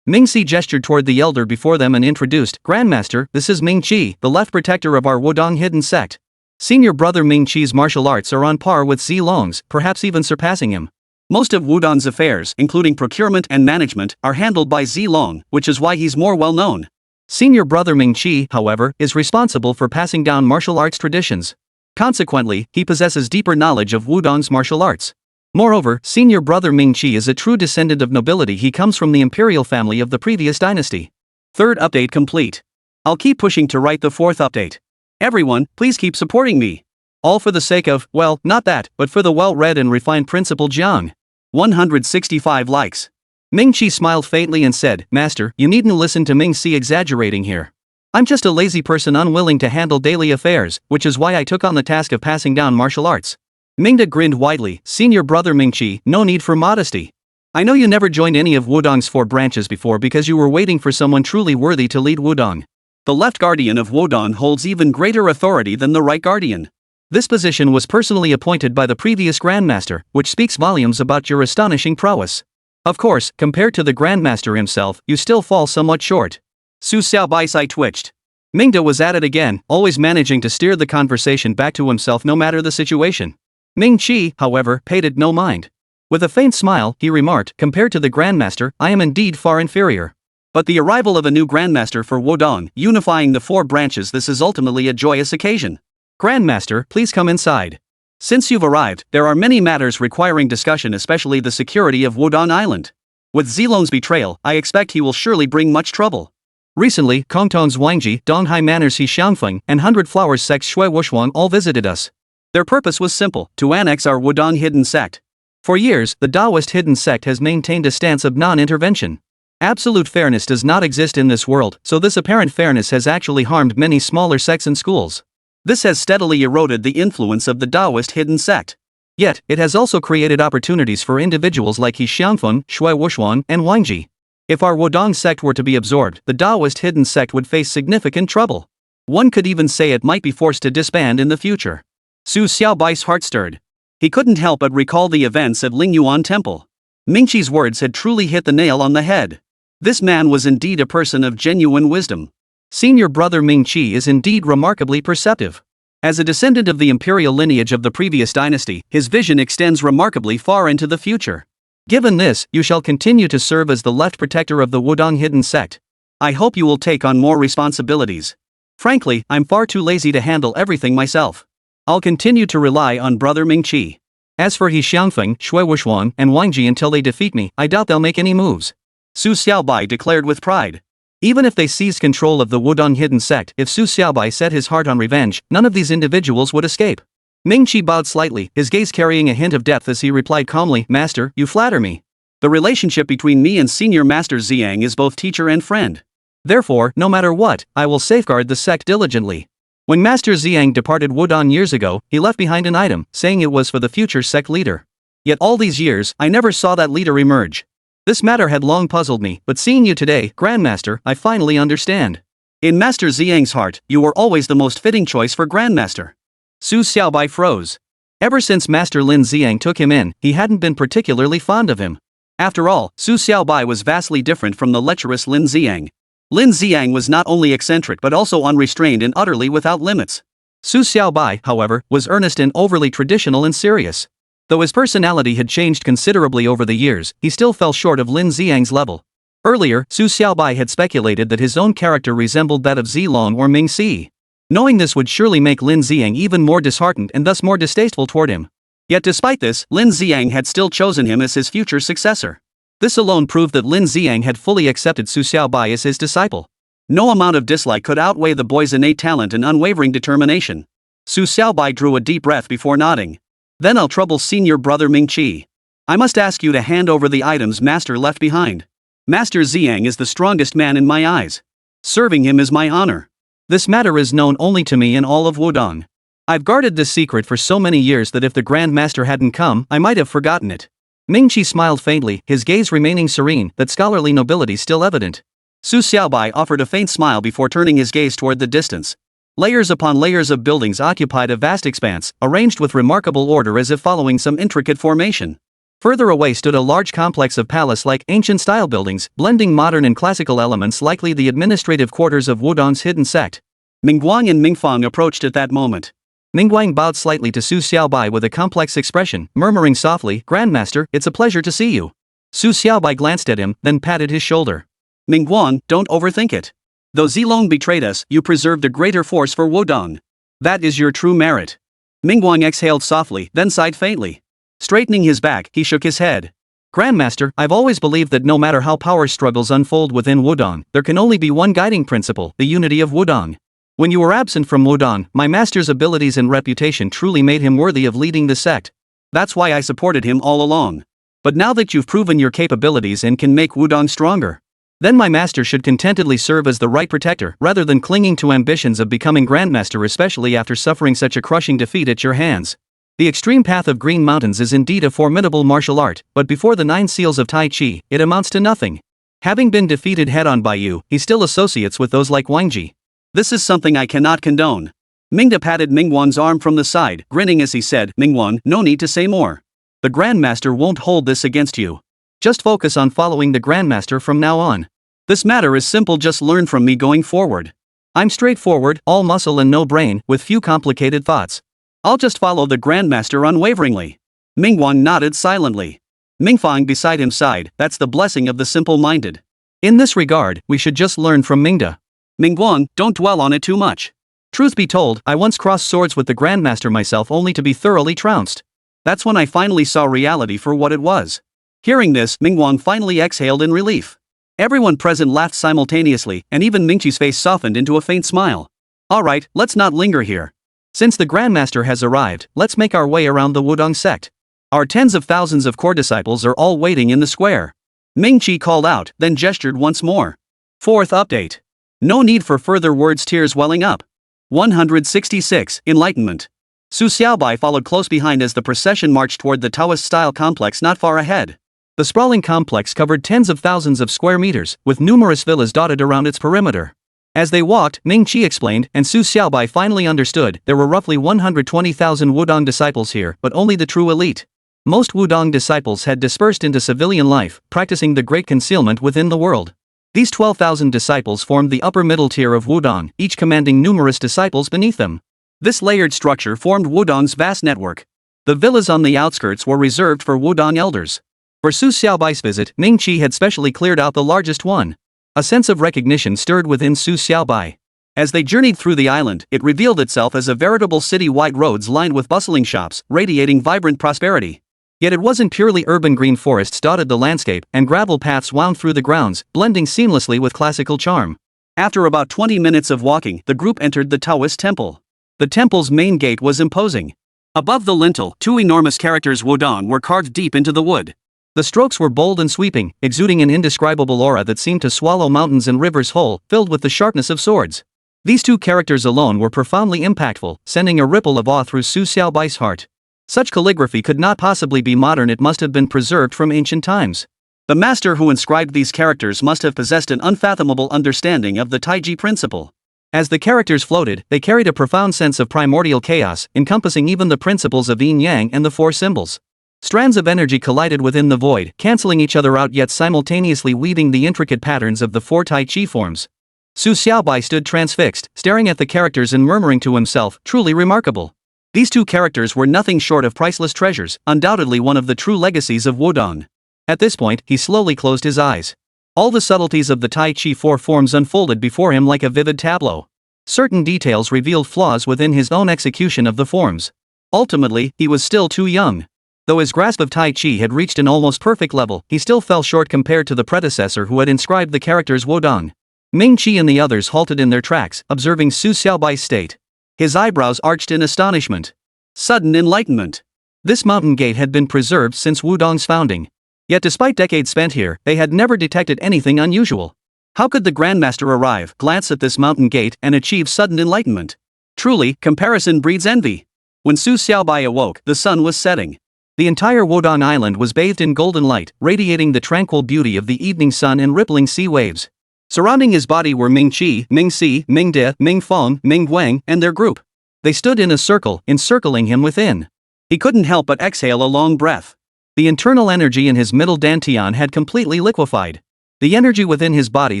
Mingxi gestured toward the elder before them and introduced, "Grandmaster, this is Ming Qi, the left protector of our Wudong hidden sect. Senior brother Ming Qi's martial arts are on par with Zilong's, perhaps even surpassing him. Most of Wudong's affairs, including procurement and management, are handled by Zilong, which is why he's more well known. Senior brother Ming Qi, however, is responsible for passing down martial arts traditions. Consequently, he possesses deeper knowledge of Wudong's martial arts. Moreover, senior brother Ming Qi is a true descendant of nobility. He comes from the imperial family of the previous dynasty." Third update complete. I'll keep pushing to write the fourth update. Everyone, please keep supporting me. All for the sake of, well, not that, but for the well-read and refined Principal Jiang. 165 likes. Ming Qi smiled faintly and said, "Master, you needn't listen to Ming Xi exaggerating here. I'm just a lazy person unwilling to handle daily affairs, which is why I took on the task of passing down martial arts." Mingde grinned widely, "Senior brother Ming Qi, no need for modesty. I know you never joined any of Wudong's 4 branches before because you were waiting for someone truly worthy to lead Wudong. The left guardian of Wudong holds even greater authority than the right guardian. This position was personally appointed by the previous Grandmaster, which speaks volumes about your astonishing prowess. Of course, compared to the Grandmaster himself, you still fall somewhat short." Su Xiaobai's eye twitched. Mingde was at it again, always managing to steer the conversation back to himself no matter the situation. Ming Qi, however, paid it no mind. With a faint smile, he remarked, "Compared to the Grandmaster, I am indeed far inferior. But the arrival of a new Grandmaster for Wudong, unifying the 4 branches, this is ultimately a joyous occasion. Grandmaster, please come inside. Since you've arrived, there are many matters requiring discussion, especially the security of Wudong Island. With Zilong's betrayal, I expect he will surely bring much trouble. Recently, Kongtong's Wangji, Donghai Manor's He Xiangfeng, and Hundred Flowers Sect's Shui Wushuang all visited us. Their purpose was simple, to annex our Wudong hidden sect. For years, the Taoist hidden sect has maintained a stance of non-intervention. Absolute fairness does not exist in this world, so this apparent fairness has actually harmed many smaller sects and schools. This has steadily eroded the influence of the Taoist hidden sect. Yet, it has also created opportunities for individuals like He Xiangfeng, Shui Wushuang, and Wangji. If our Wudong sect were to be absorbed, the Taoist hidden sect would face significant trouble. One could even say it might be forced to disband in the future." Su Xiaobai's heart stirred. He couldn't help but recall the events at Lingyuan Temple. Mingqi's words had truly hit the nail on the head. This man was indeed a person of genuine wisdom. Senior brother Ming Qi is indeed remarkably perceptive. As a descendant of the imperial lineage of the previous dynasty, his vision extends remarkably far into the future. Given this, you shall continue to serve as the left protector of the Wudong hidden sect. I hope you will take on more responsibilities. Frankly, I'm far too lazy to handle everything myself. I'll continue to rely on Brother Ming-Chi. As for He Xiangfeng, Shui Wuxuan, and Wang Ji, until they defeat me, I doubt they'll make any moves. Su Xiaobai declared with pride. Even if they seized control of the Wudong hidden sect, if Su Xiaobai set his heart on revenge, none of these individuals would escape. Ming-Chi bowed slightly, his gaze carrying a hint of depth as he replied calmly, Master, you flatter me. The relationship between me and Senior Master Ziyang is both teacher and friend. Therefore, no matter what, I will safeguard the sect diligently. When Master Ziyang departed Wudong years ago, he left behind an item, saying it was for the future sect leader. Yet all these years, I never saw that leader emerge. This matter had long puzzled me, but seeing you today, Grandmaster, I finally understand. In Master Ziyang's heart, you were always the most fitting choice for Grandmaster. Su Xiaobai froze. Ever since Master Lin Ziyang took him in, he hadn't been particularly fond of him. After all, Su Xiaobai was vastly different from the lecherous Lin Ziyang. Lin Ziyang was not only eccentric but also unrestrained and utterly without limits. Su Xiaobai, however, was earnest and overly traditional and serious. Though his personality had changed considerably over the years, he still fell short of Lin Ziyang's level. Earlier, Su Xiaobai had speculated that his own character resembled that of Zilong or Ming Si. Knowing this would surely make Lin Ziyang even more disheartened and thus more distasteful toward him. Yet despite this, Lin Ziyang had still chosen him as his future successor. This alone proved that Lin Ziyang had fully accepted Su Xiaobai as his disciple. No amount of dislike could outweigh the boy's innate talent and unwavering determination. Su Xiaobai drew a deep breath before nodding. Then I'll trouble Senior Brother Ming-Chi. I must ask you to hand over the items Master left behind. Master Ziyang is the strongest man in my eyes. Serving him is my honor. This matter is known only to me and all of Wudong. I've guarded this secret for so many years that if the Grand Master hadn't come, I might have forgotten it. Ming-Chi smiled faintly, his gaze remaining serene, that scholarly nobility still evident. Su Xiaobai offered a faint smile before turning his gaze toward the distance. Layers upon layers of buildings occupied a vast expanse, arranged with remarkable order as if following some intricate formation. Further away stood a large complex of palace-like ancient-style buildings, blending modern and classical elements, likely the administrative quarters of Wudong's hidden sect. Mingguang and Mingfang approached at that moment. Mingguang bowed slightly to Su Xiaobai with a complex expression, murmuring softly, Grandmaster, it's a pleasure to see you. Su Xiaobai glanced at him, then patted his shoulder. Mingguang, don't overthink it. Though Zilong betrayed us, you preserved a greater force for Wudong. That is your true merit. Mingguang exhaled softly, then sighed faintly. Straightening his back, he shook his head. Grandmaster, I've always believed that no matter how power struggles unfold within Wudong, there can only be one guiding principle, the unity of Wudong. When you were absent from Wudong, my master's abilities and reputation truly made him worthy of leading the sect. That's why I supported him all along. But now that you've proven your capabilities and can make Wudong stronger, then my master should contentedly serve as the right protector rather than clinging to ambitions of becoming Grandmaster, especially after suffering such a crushing defeat at your hands. The extreme path of Green Mountains is indeed a formidable martial art, but before the 9 seals of Tai Chi, it amounts to nothing. Having been defeated head-on by you, he still associates with those like Wang Ji. This is something I cannot condone. Mingda patted Mingguang's arm from the side, grinning as he said, Mingguang, no need to say more. The Grandmaster won't hold this against you. Just focus on following the Grandmaster from now on. This matter is simple, just learn from me going forward. I'm straightforward, all muscle and no brain, with few complicated thoughts. I'll just follow the Grandmaster unwaveringly. Mingguang nodded silently. Mingfang beside him sighed, that's the blessing of the simple-minded. In this regard, we should just learn from Mingda. Mingguang, don't dwell on it too much. Truth be told, I once crossed swords with the Grandmaster myself only to be thoroughly trounced. That's when I finally saw reality for what it was. Hearing this, Mingguang finally exhaled in relief. Everyone present laughed simultaneously, and even Ming-Chi's face softened into a faint smile. Alright, let's not linger here. Since the Grandmaster has arrived, let's make our way around the Wudong sect. Our tens of thousands of core disciples are all waiting in the square. Ming-Chi called out, then gestured once more. Fourth update. No need for further words, tears welling up. 166, Enlightenment. Su Xiaobai followed close behind as the procession marched toward the Taoist-style complex not far ahead. The sprawling complex covered tens of thousands of square meters, with numerous villas dotted around its perimeter. As they walked, Ming-Chi explained, and Su Xiaobai finally understood, there were roughly 120,000 Wudong disciples here, but only the true elite. Most Wudong disciples had dispersed into civilian life, practicing the great concealment within the world. These 12,000 disciples formed the upper middle tier of Wudong, each commanding numerous disciples beneath them. This layered structure formed Wudong's vast network. The villas on the outskirts were reserved for Wudong elders. For Su Xiaobai's visit, Ming Qi had specially cleared out the largest one. A sense of recognition stirred within Su Xiaobai. As they journeyed through the island, it revealed itself as a veritable city-wide roads lined with bustling shops, radiating vibrant prosperity. Yet it wasn't purely urban. Green forests dotted the landscape, and gravel paths wound through the grounds, blending seamlessly with classical charm. After about 20 minutes of walking, the group entered the Taoist temple. The temple's main gate was imposing. Above the lintel, two enormous characters Wudong were carved deep into the wood. The strokes were bold and sweeping, exuding an indescribable aura that seemed to swallow mountains and rivers whole, filled with the sharpness of swords. These two characters alone were profoundly impactful, sending a ripple of awe through Su Xiaobai's heart. Such calligraphy could not possibly be modern. It must have been preserved from ancient times. The master who inscribed these characters must have possessed an unfathomable understanding of the Taiji principle. As the characters floated, they carried a profound sense of primordial chaos, encompassing even the principles of yin-yang and the four symbols. Strands of energy collided within the void, cancelling each other out yet simultaneously weaving the intricate patterns of the four Tai Chi forms. Su Xiaobai stood transfixed, staring at the characters and murmuring to himself, truly remarkable. These two characters were nothing short of priceless treasures, undoubtedly one of the true legacies of Wudong. At this point, he slowly closed his eyes. All the subtleties of the Tai Chi four forms unfolded before him like a vivid tableau. Certain details revealed flaws within his own execution of the forms. Ultimately, he was still too young. Though his grasp of Tai Chi had reached an almost perfect level, he still fell short compared to the predecessor who had inscribed the characters Wudong. Ming Qi and the others halted in their tracks, observing Su Xiaobai's state. His eyebrows arched in astonishment. Sudden enlightenment. This mountain gate had been preserved since Wudong's founding. Yet despite decades spent here, they had never detected anything unusual. How could the Grandmaster arrive, glance at this mountain gate, and achieve sudden enlightenment? Truly, comparison breeds envy. When Su Xiaobai awoke, the sun was setting. The entire Wudong Island was bathed in golden light, radiating the tranquil beauty of the evening sun and rippling sea waves. Surrounding his body were Ming Qi, Ming Si, Ming De, Ming Feng, Ming Guang, and their group. They stood in a circle, encircling him within. He couldn't help but exhale a long breath. The internal energy in his middle dantian had completely liquefied. The energy within his body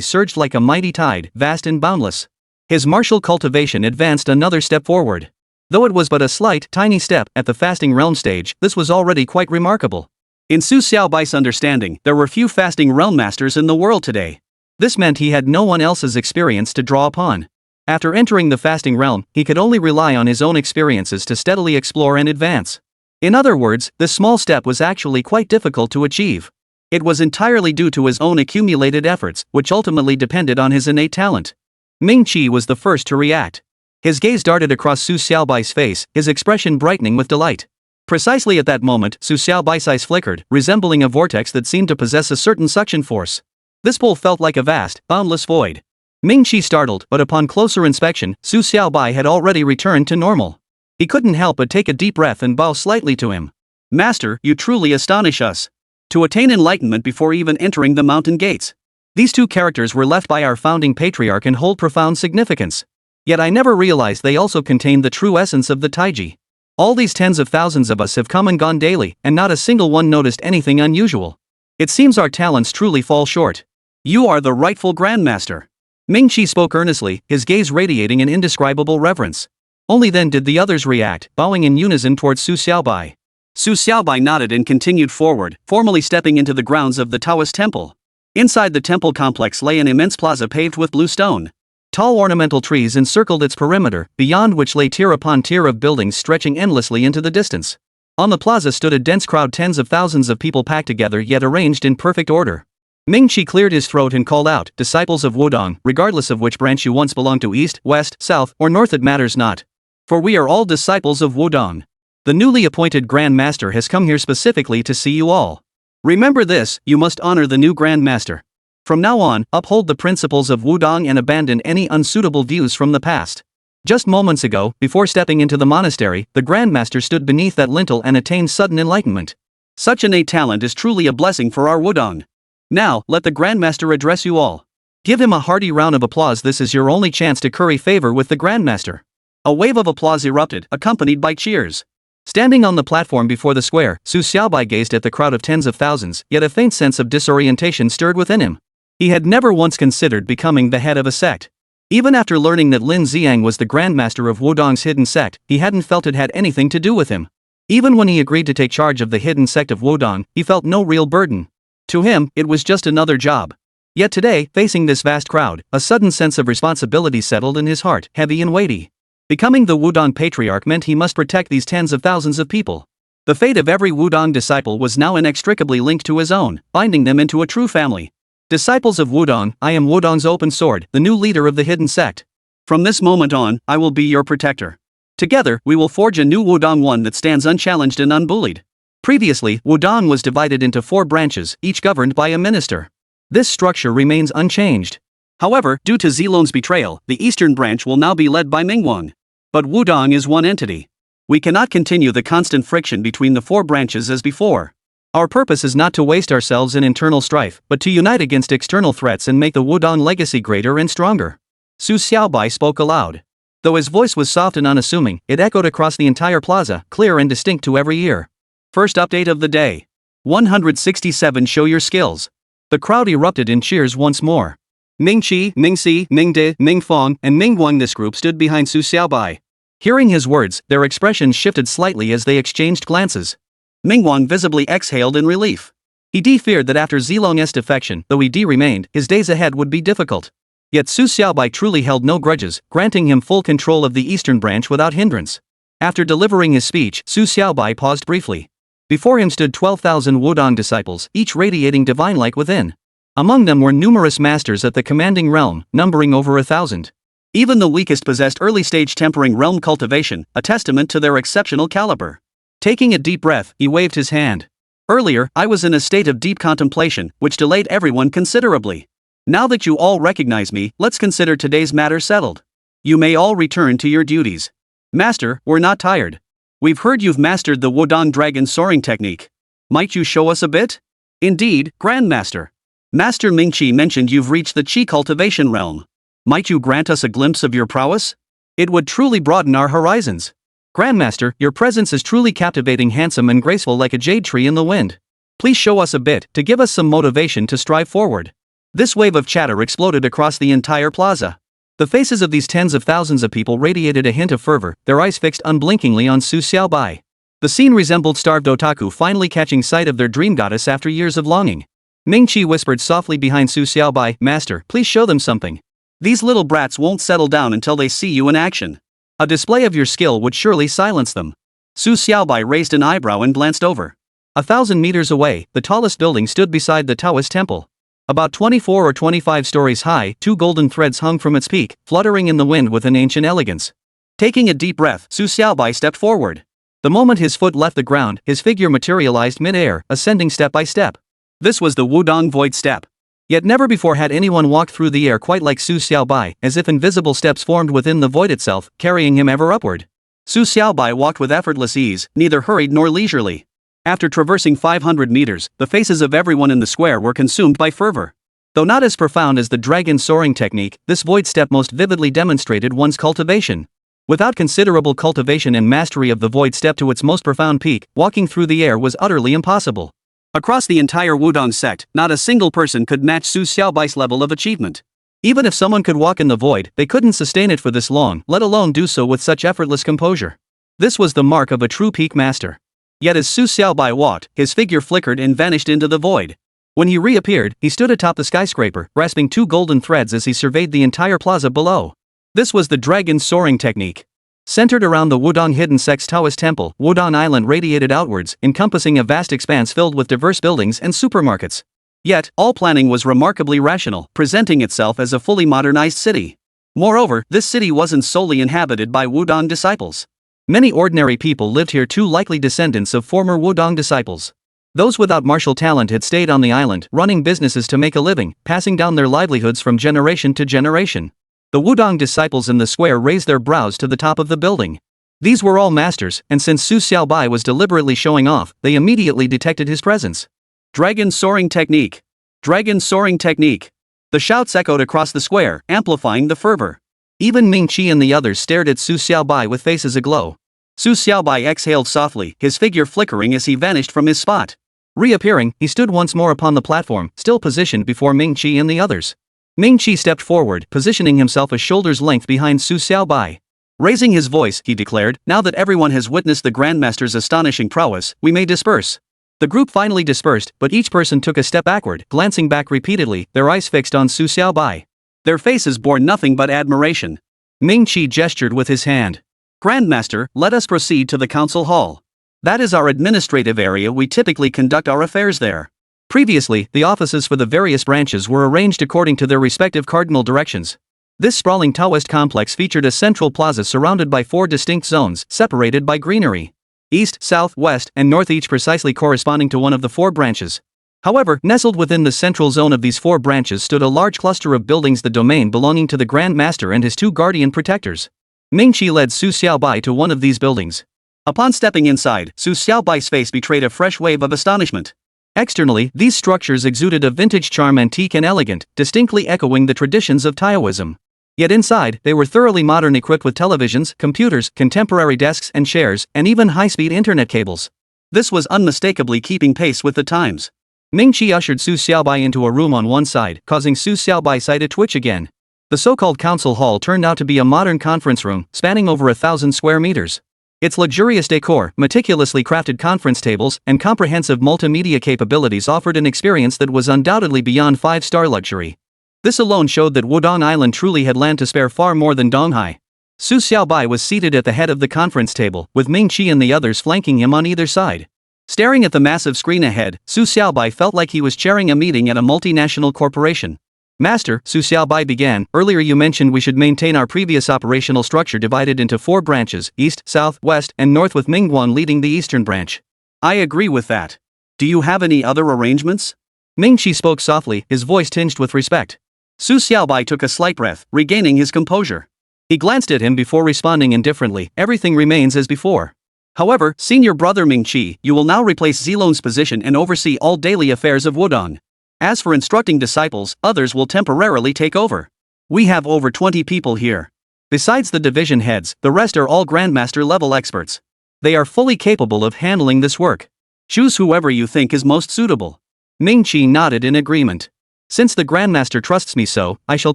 surged like a mighty tide, vast and boundless. His martial cultivation advanced another step forward. Though it was but a slight, tiny step, at the fasting realm stage, this was already quite remarkable. In Su Xiaobai's understanding, there were few fasting realm masters in the world today. This meant he had no one else's experience to draw upon. After entering the fasting realm, he could only rely on his own experiences to steadily explore and advance. In other words, this small step was actually quite difficult to achieve. It was entirely due to his own accumulated efforts, which ultimately depended on his innate talent. Ming Qi was the first to react. His gaze darted across Su Xiaobai's face, his expression brightening with delight. Precisely at that moment, Su Xiaobai's eyes flickered, resembling a vortex that seemed to possess a certain suction force. This pull felt like a vast, boundless void. Ming Qi startled, but upon closer inspection, Su Xiaobai had already returned to normal. He couldn't help but take a deep breath and bow slightly to him. Master, you truly astonish us. To attain enlightenment before even entering the mountain gates. These two characters were left by our founding patriarch and hold profound significance. Yet I never realized they also contained the true essence of the Taiji. All these tens of thousands of us have come and gone daily, and not a single one noticed anything unusual. It seems our talents truly fall short. You are the rightful Grandmaster. Ming Qi spoke earnestly, his gaze radiating an indescribable reverence. Only then did the others react, bowing in unison towards Su Xiaobai. Su Xiaobai nodded and continued forward, formally stepping into the grounds of the Taoist temple. Inside the temple complex lay an immense plaza paved with blue stone. Tall ornamental trees encircled its perimeter, beyond which lay tier upon tier of buildings stretching endlessly into the distance. On the plaza stood a dense crowd, tens of thousands of people packed together yet arranged in perfect order. Ming Qi cleared his throat and called out, "Disciples of Wudong, regardless of which branch you once belonged to, east, west, south, or north, it matters not. For we are all disciples of Wudong. The newly appointed Grand Master has come here specifically to see you all. Remember this, you must honor the new Grand Master. From now on, uphold the principles of Wudong and abandon any unsuitable views from the past." Just moments ago, before stepping into the monastery, the Grand Master stood beneath that lintel and attained sudden enlightenment. Such innate talent is truly a blessing for our Wudong. Now, let the Grandmaster address you all. Give him a hearty round of applause. This is your only chance to curry favor with the Grandmaster. A wave of applause erupted, accompanied by cheers. Standing on the platform before the square, Su Xiaobai gazed at the crowd of tens of thousands, yet a faint sense of disorientation stirred within him. He had never once considered becoming the head of a sect. Even after learning that Lin Ziyang was the grandmaster of Wudong's hidden sect, he hadn't felt it had anything to do with him. Even when he agreed to take charge of the hidden sect of Wudong, he felt no real burden. To him, it was just another job. Yet today, facing this vast crowd, a sudden sense of responsibility settled in his heart, heavy and weighty. Becoming the Wudong patriarch meant he must protect these tens of thousands of people. The fate of every Wudong disciple was now inextricably linked to his own, binding them into a true family. Disciples of Wudong, I am Wudong's open sword, the new leader of the hidden sect. From this moment on, I will be your protector. Together, we will forge a new Wudong, one that stands unchallenged and unbullied. Previously, Wudong was divided into 4 branches, each governed by a minister. This structure remains unchanged. However, due to Zilong's betrayal, the eastern branch will now be led by Mingguang. But Wudong is one entity. We cannot continue the constant friction between the 4 branches as before. Our purpose is not to waste ourselves in internal strife, but to unite against external threats and make the Wudong legacy greater and stronger. Su Xiaobai spoke aloud. Though his voice was soft and unassuming, it echoed across the entire plaza, clear and distinct to every ear. First update of the day. 167 Show your skills. The crowd erupted in cheers once more. Ming Qi, Ming Si, Ming De, Ming Fong, and Ming Guang. This group stood behind Su Xiaobai. Hearing his words, their expressions shifted slightly as they exchanged glances. Mingguang visibly exhaled in relief. He feared that after Zilong's defection, though he remained, his days ahead would be difficult. Yet Su Xiaobai truly held no grudges, granting him full control of the eastern branch without hindrance. After delivering his speech, Su Xiaobai paused briefly. Before him stood 12,000 Wudong disciples, each radiating divine light within. Among them were numerous masters at the commanding realm, numbering over 1,000. Even the weakest possessed early-stage tempering realm cultivation, a testament to their exceptional caliber. Taking a deep breath, he waved his hand. Earlier, I was in a state of deep contemplation, which delayed everyone considerably. Now that you all recognize me, let's consider today's matter settled. You may all return to your duties. Master, we're not tired. We've heard you've mastered the Wudong dragon soaring technique. Might you show us a bit? Indeed, Grandmaster. Master Ming Qi mentioned you've reached the Qi cultivation realm. Might you grant us a glimpse of your prowess? It would truly broaden our horizons. Grandmaster, your presence is truly captivating, handsome and graceful like a jade tree in the wind. Please show us a bit, to give us some motivation to strive forward. This wave of chatter exploded across the entire plaza. The faces of these tens of thousands of people radiated a hint of fervor, their eyes fixed unblinkingly on Su Xiaobai. The scene resembled starved otaku finally catching sight of their dream goddess after years of longing. Ming Qi whispered softly behind Su Xiaobai, Master, please show them something. These little brats won't settle down until they see you in action. A display of your skill would surely silence them. Su Xiaobai raised an eyebrow and glanced over. 1,000 meters away, the tallest building stood beside the Taoist temple. About 24 or 25 stories high, 2 golden threads hung from its peak, fluttering in the wind with an ancient elegance. Taking a deep breath, Su Xiaobai stepped forward. The moment his foot left the ground, his figure materialized mid-air, ascending step by step. This was the Wudong Void Step. Yet never before had anyone walked through the air quite like Su Xiaobai, as if invisible steps formed within the void itself, carrying him ever upward. Su Xiaobai walked with effortless ease, neither hurried nor leisurely. After traversing 500 meters, the faces of everyone in the square were consumed by fervor. Though not as profound as the dragon soaring technique, this void step most vividly demonstrated one's cultivation. Without considerable cultivation and mastery of the void step to its most profound peak, walking through the air was utterly impossible. Across the entire Wudong sect, not a single person could match Su Xiaobai's level of achievement. Even if someone could walk in the void, they couldn't sustain it for this long, let alone do so with such effortless composure. This was the mark of a true peak master. Yet as Su Xiaobai walked, his figure flickered and vanished into the void. When he reappeared, he stood atop the skyscraper, grasping 2 golden threads as he surveyed the entire plaza below. This was the dragon soaring technique. Centered around the Wudong Hidden Sect's Taoist temple, Wudong Island radiated outwards, encompassing a vast expanse filled with diverse buildings and supermarkets. Yet, all planning was remarkably rational, presenting itself as a fully modernized city. Moreover, this city wasn't solely inhabited by Wudong disciples. Many ordinary people lived here too, likely descendants of former Wudong disciples. Those without martial talent had stayed on the island, running businesses to make a living, passing down their livelihoods from generation to generation. The Wudong disciples in the square raised their brows to the top of the building. These were all masters, and since Su Xiaobai was deliberately showing off, they immediately detected his presence. Dragon soaring technique. Dragon soaring technique. The shouts echoed across the square, amplifying the fervor. Even Ming Qi and the others stared at Su Xiaobai with faces aglow. Su Xiaobai exhaled softly, his figure flickering as he vanished from his spot. Reappearing, he stood once more upon the platform, still positioned before Ming Qi and the others. Ming Qi stepped forward, positioning himself a shoulder's length behind Su Xiaobai. Raising his voice, he declared, "Now that everyone has witnessed the Grandmaster's astonishing prowess, we may disperse." The group finally dispersed, but each person took a step backward, glancing back repeatedly, their eyes fixed on Su Xiaobai. Their faces bore nothing but admiration. Ming Qi gestured with his hand. "Grandmaster, let us proceed to the council hall. That is our administrative area. We typically conduct our affairs there." Previously, the offices for the various branches were arranged according to their respective cardinal directions. This sprawling Taoist complex featured a central plaza surrounded by 4 distinct zones, separated by greenery. East, south, west, and north, each precisely corresponding to one of the 4 branches. However, nestled within the central zone of these 4 branches stood a large cluster of buildings, the domain belonging to the Grand Master and his 2 guardian protectors. Ming Qi led Su Xiaobai to one of these buildings. Upon stepping inside, Su Xiaobai's face betrayed a fresh wave of astonishment. Externally, these structures exuded a vintage charm, antique and elegant, distinctly echoing the traditions of Taoism. Yet inside, they were thoroughly modern, equipped with televisions, computers, contemporary desks and chairs, and even high-speed internet cables. This was unmistakably keeping pace with the times. Ming Qi ushered Su Xiaobai into a room on one side, causing Su Xiaobai's eye to twitch again. The so-called council hall turned out to be a modern conference room, spanning over 1,000 square meters. Its luxurious decor, meticulously crafted conference tables, and comprehensive multimedia capabilities offered an experience that was undoubtedly beyond 5-star luxury. This alone showed that Wudong Island truly had land to spare, far more than Donghai. Su Xiaobai was seated at the head of the conference table, with Ming Qi and the others flanking him on either side. Staring at the massive screen ahead, Su Xiaobai felt like he was chairing a meeting at a multinational corporation. "Master," Su Xiaobai began, "earlier you mentioned we should maintain our previous operational structure divided into 4 branches, east, south, west, and north, with Mingguan leading the eastern branch." "I agree with that. Do you have any other arrangements?" Ming Qi spoke softly, his voice tinged with respect. Su Xiaobai took a slight breath, regaining his composure. He glanced at him before responding indifferently, "Everything remains as before. However, senior brother Ming Qi, you will now replace Zilong's position and oversee all daily affairs of Wudong. As for instructing disciples, others will temporarily take over. We have over 20 people here. Besides the division heads, the rest are all Grandmaster level experts. They are fully capable of handling this work. Choose whoever you think is most suitable." Ming Qi nodded in agreement. "Since the Grandmaster trusts me so, I shall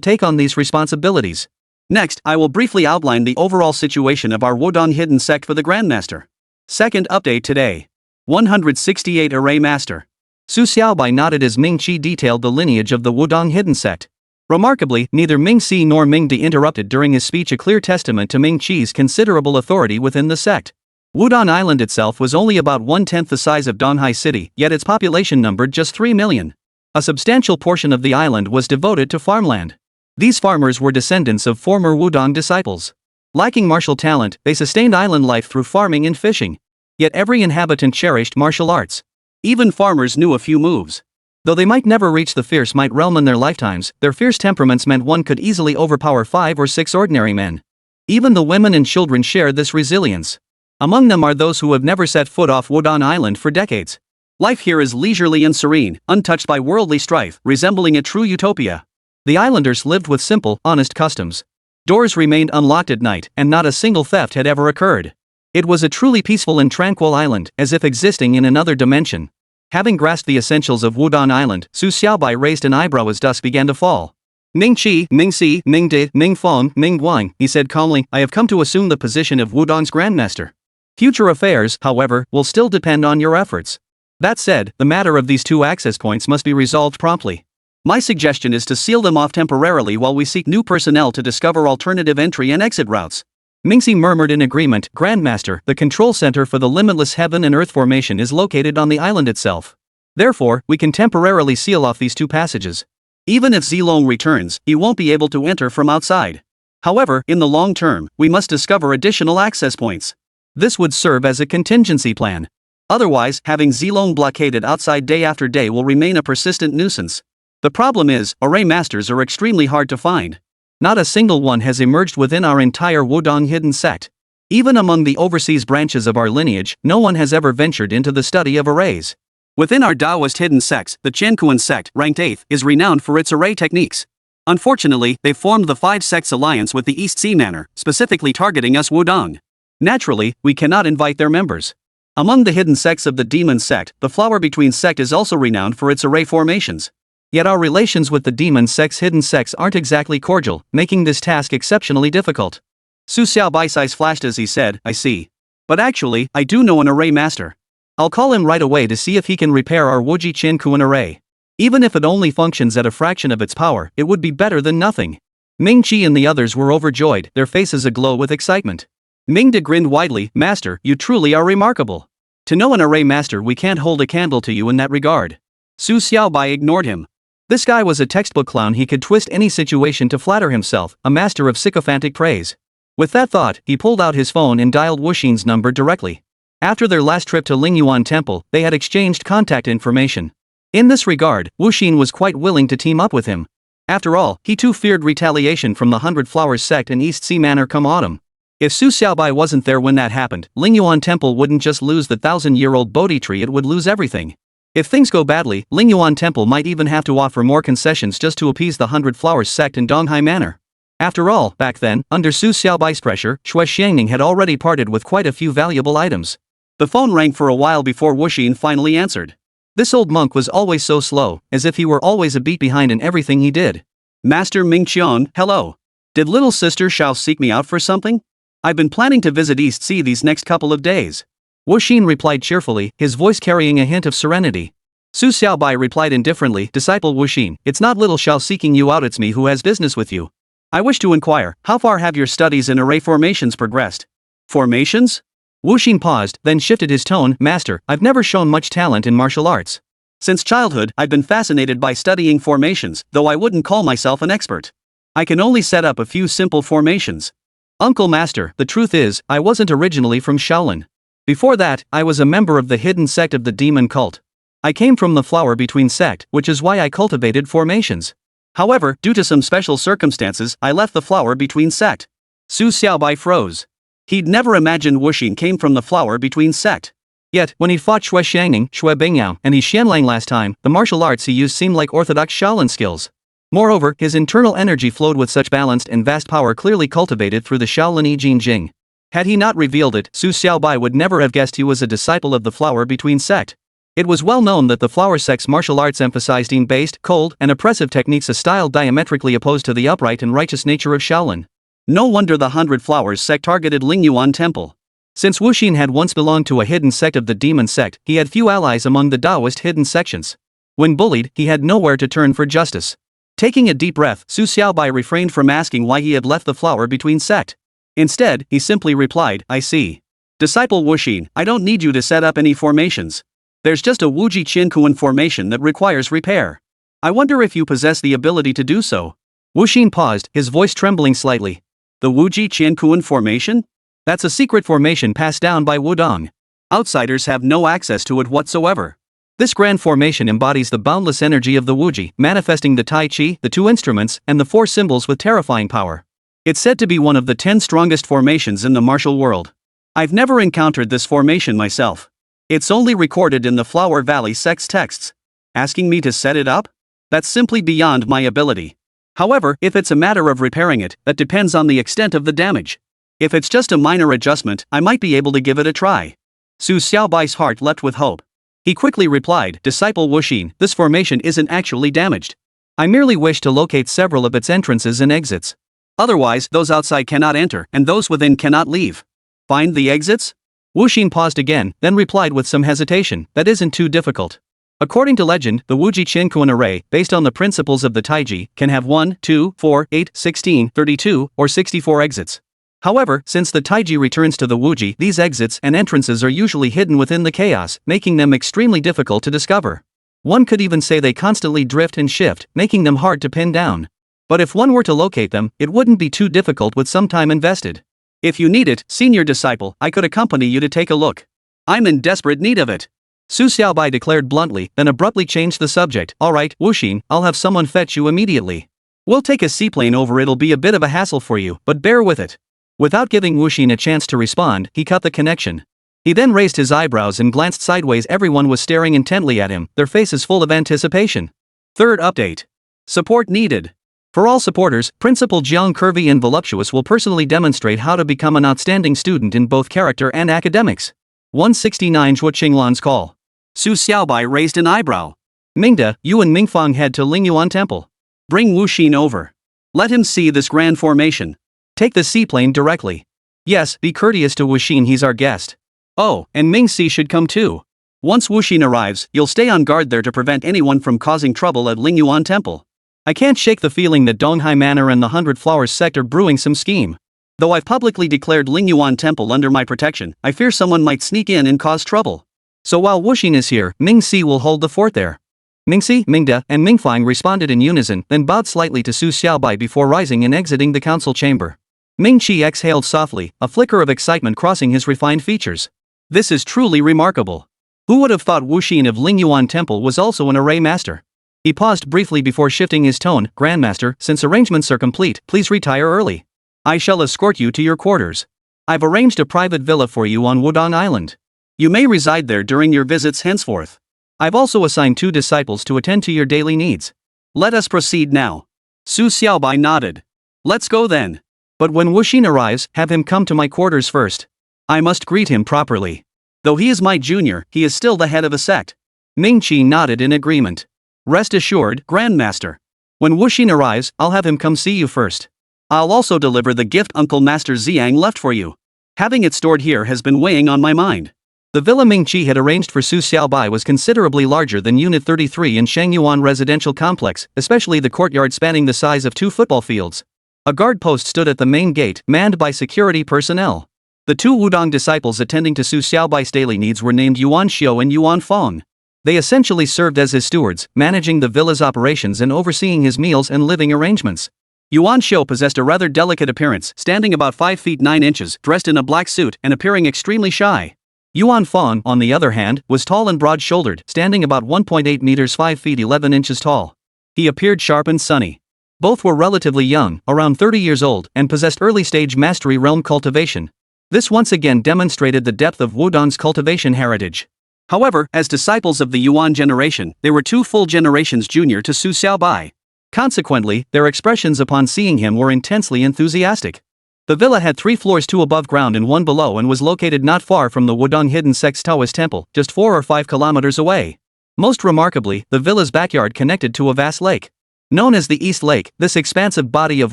take on these responsibilities. Next, I will briefly outline the overall situation of our Wudong hidden sect for the Grandmaster. Second update today. 168 Array Master." Su Xiaobai nodded as Ming Qi detailed the lineage of the Wudong hidden sect. Remarkably, neither Ming Si nor Ming Di interrupted during his speech, a clear testament to Ming Qi's considerable authority within the sect. Wudong Island itself was only about 1/10 the size of Donghai City, yet its population numbered just 3 million. A substantial portion of the island was devoted to farmland. These farmers were descendants of former Wudong disciples. Lacking martial talent, they sustained island life through farming and fishing. Yet every inhabitant cherished martial arts. Even farmers knew a few moves. Though they might never reach the fierce might realm in their lifetimes, their fierce temperaments meant one could easily overpower 5 or 6 ordinary men. Even the women and children shared this resilience. Among them are those who have never set foot off Wudong Island for decades. Life here is leisurely and serene, untouched by worldly strife, resembling a true utopia. The islanders lived with simple, honest customs. Doors remained unlocked at night, and not a single theft had ever occurred. It was a truly peaceful and tranquil island, as if existing in another dimension. Having grasped the essentials of Wudong Island, Su Xiaobai raised an eyebrow as dusk began to fall. "Ming Qi, Ming Si, Ming Di, Ming Feng, Ming Guang," he said calmly, "I have come to assume the position of Wudong's Grandmaster. Future affairs, however, will still depend on your efforts. That said, the matter of these 2 access points must be resolved promptly. My suggestion is to seal them off temporarily while we seek new personnel to discover alternative entry and exit routes." Mingxi murmured in agreement. "Grandmaster, the control center for the limitless heaven and earth formation is located on the island itself. Therefore, we can temporarily seal off these 2 passages. Even if Zilong returns, he won't be able to enter from outside. However, in the long term, we must discover additional access points. This would serve as a contingency plan. Otherwise, having Zilong blockaded outside day after day will remain a persistent nuisance. The problem is, array masters are extremely hard to find. Not a single one has emerged within our entire Wudong hidden sect. Even among the overseas branches of our lineage, no one has ever ventured into the study of arrays. Within our Taoist hidden sects, the Qianquan sect, ranked 8th, is renowned for its array techniques. Unfortunately, they formed the 5 sects alliance with the East Sea Manor, specifically targeting us Wudong. Naturally, we cannot invite their members. Among the hidden sects of the Demon Sect, the Flower Between sect is also renowned for its array formations. Yet our relations with the demon sect's hidden sects aren't exactly cordial, making this task exceptionally difficult. Su Xiaobai's eyes flashed as he said, I see. But actually, I do know an array master. I'll call him right away to see if he can repair our Wuji Qian array. Even if it only functions at a fraction of its power, it would be better than nothing. Ming Qi and the others were overjoyed, their faces aglow with excitement. Ming De grinned widely, Master, you truly are remarkable. To know an array master, we can't hold a candle to you in that regard. Su Xiaobai ignored him. This guy was a textbook clown. He could twist any situation to flatter himself, a master of sycophantic praise. With that thought, he pulled out his phone and dialed Wuxin's number directly. After their last trip to Lingyuan Temple, they had exchanged contact information. In this regard, Wuxin was quite willing to team up with him. After all, he too feared retaliation from the Hundred Flowers sect in East Sea Manor come autumn. If Su Xiaobai wasn't there when that happened, Lingyuan Temple wouldn't just lose the 1,000-year-old Bodhi tree, it would lose everything. If things go badly, Lingyuan Temple might even have to offer more concessions just to appease the Hundred Flowers sect in Donghai Manor. After all, back then, under Su Xiaobai's pressure, Shui Xiangning had already parted with quite a few valuable items. The phone rang for a while before Wuxin finally answered. This old monk was always so slow, as if he were always a beat behind in everything he did. Master Ming Qian, hello. Did little sister Xiao seek me out for something? I've been planning to visit East Sea these next couple of days. Wuxin replied cheerfully, his voice carrying a hint of serenity. Su Xiaobai replied indifferently, Disciple Wuxin, it's not little Xiao seeking you out, it's me who has business with you. I wish to inquire, how far have your studies in array formations progressed? Formations? Wuxin paused, then shifted his tone, Master, I've never shown much talent in martial arts. Since childhood, I've been fascinated by studying formations, though I wouldn't call myself an expert. I can only set up a few simple formations. Uncle Master, the truth is, I wasn't originally from Shaolin. Before that, I was a member of the hidden sect of the demon cult. I came from the Flower Between sect, which is why I cultivated formations. However, due to some special circumstances, I left the Flower Between sect. Su Xiaobai froze. He'd never imagined Wuxin came from the Flower Between sect. Yet, when he fought Shui Xiangning, Shui Bingyao, and He Xianlang last time, the martial arts he used seemed like orthodox Shaolin skills. Moreover, his internal energy flowed with such balanced and vast power clearly cultivated through the Shaolin I Jing Jing. Had he not revealed it, Su Xiaobai would never have guessed he was a disciple of the Flower Between sect. It was well known that the Flower sect's martial arts emphasized yin-based, cold, and oppressive techniques, a style diametrically opposed to the upright and righteous nature of Shaolin. No wonder the Hundred Flowers sect targeted Lingyuan Temple. Since Wuxin had once belonged to a hidden sect of the demon sect, he had few allies among the Taoist hidden sections. When bullied, he had nowhere to turn for justice. Taking a deep breath, Su Xiaobai refrained from asking why he had left the Flower Between sect. Instead, he simply replied, I see. Disciple Wuxin, I don't need you to set up any formations. There's just a Wuji Qiankuan formation that requires repair. I wonder if you possess the ability to do so. Wuxin paused, his voice trembling slightly. The Wuji Qiankuan formation? That's a secret formation passed down by Wudong. Outsiders have no access to it whatsoever. This grand formation embodies the boundless energy of the Wuji, manifesting the Tai Chi, the two instruments, and the four symbols with terrifying power. It's said to be one of the 10 strongest formations in the martial world. I've never encountered this formation myself. It's only recorded in the Flower Valley sect's texts. Asking me to set it up? That's simply beyond my ability. However, if it's a matter of repairing it, that depends on the extent of the damage. If it's just a minor adjustment, I might be able to give it a try. Su Xiaobai's heart leapt with hope. He quickly replied, Disciple Wuxin, this formation isn't actually damaged. I merely wish to locate several of its entrances and exits. Otherwise, those outside cannot enter, and those within cannot leave. Find the exits? Wuxin paused again, then replied with some hesitation, that isn't too difficult. According to legend, the Wuji Qiankuan array, based on the principles of the Taiji, can have 1, 2, 4, 8, 16, 32, or 64 exits. However, since the Taiji returns to the Wuji, these exits and entrances are usually hidden within the chaos, making them extremely difficult to discover. One could even say they constantly drift and shift, making them hard to pin down. But if one were to locate them, it wouldn't be too difficult with some time invested. If you need it, senior disciple, I could accompany you to take a look. I'm in desperate need of it. Su Xiaobai declared bluntly, then abruptly changed the subject. Alright, Wuxin, I'll have someone fetch you immediately. We'll take a seaplane over, it'll be a bit of a hassle for you, but bear with it. Without giving Wuxin a chance to respond, he cut the connection. He then raised his eyebrows and glanced sideways. Everyone was staring intently at him, their faces full of anticipation. Third update. Support needed. For all supporters, Principal Jiang Curvy and Voluptuous will personally demonstrate how to become an outstanding student in both character and academics. 169 Zhuo Qinglan's call. Su Xiaobai raised an eyebrow. Mingda, you and Mingfang head to Lingyuan Temple. Bring Wuxin over. Let him see this grand formation. Take the seaplane directly. Yes, be courteous to Wuxin, he's our guest. Oh, and Mingxi should come too. Once Wuxin arrives, you'll stay on guard there to prevent anyone from causing trouble at Lingyuan Temple. I can't shake the feeling that Donghai Manor and the 100 Flowers sect are brewing some scheme. Though I've publicly declared Lingyuan Temple under my protection, I fear someone might sneak in and cause trouble. So while Wuxin is here, Mingxi will hold the fort there. Mingxi, Mingda, and Mingfang responded in unison, then bowed slightly to Su Xiaobai before rising and exiting the council chamber. Mingqi exhaled softly, a flicker of excitement crossing his refined features. This is truly remarkable. Who would have thought Wuxin of Lingyuan Temple was also an array master? He paused briefly before shifting his tone. Grandmaster, since arrangements are complete, please retire early. I shall escort you to your quarters. I've arranged a private villa for you on Wudong Island. You may reside there during your visits henceforth. I've also assigned 2 disciples to attend to your daily needs. Let us proceed now. Su Xiaobai nodded. Let's go then. But when Wuxin arrives, have him come to my quarters first. I must greet him properly. Though he is my junior, he is still the head of a sect. Mingqi nodded in agreement. Rest assured, Grandmaster. When Wuxin arrives, I'll have him come see you first. I'll also deliver the gift Uncle Master Ziyang left for you. Having it stored here has been weighing on my mind. The villa Mingqi had arranged for Su Xiaobai was considerably larger than Unit 33 in Shangyuan residential complex, especially the courtyard spanning the size of 2 football fields. A guard post stood at the main gate, manned by security personnel. The 2 Wudong disciples attending to Su Xiaobai's daily needs were named Yuan Xiu and Yuan Fong. They essentially served as his stewards, managing the villa's operations and overseeing his meals and living arrangements. Yuan Xiu possessed a rather delicate appearance, standing about 5 feet 9 inches, dressed in a black suit, and appearing extremely shy. Yuan Fong, on the other hand, was tall and broad-shouldered, standing about 1.8 meters 5 feet 11 inches tall. He appeared sharp and sunny. Both were relatively young, around 30 years old, and possessed early-stage mastery realm cultivation. This once again demonstrated the depth of Wudong's cultivation heritage. However, as disciples of the Yuan generation, they were 2 full generations junior to Su Xiaobai. Consequently, their expressions upon seeing him were intensely enthusiastic. The villa had 3 floors, 2 above ground and 1 below, and was located not far from the Wudong Hidden Sect's Taoist temple, just 4 or 5 kilometers away. Most remarkably, the villa's backyard connected to a vast lake. Known as the East Lake, this expansive body of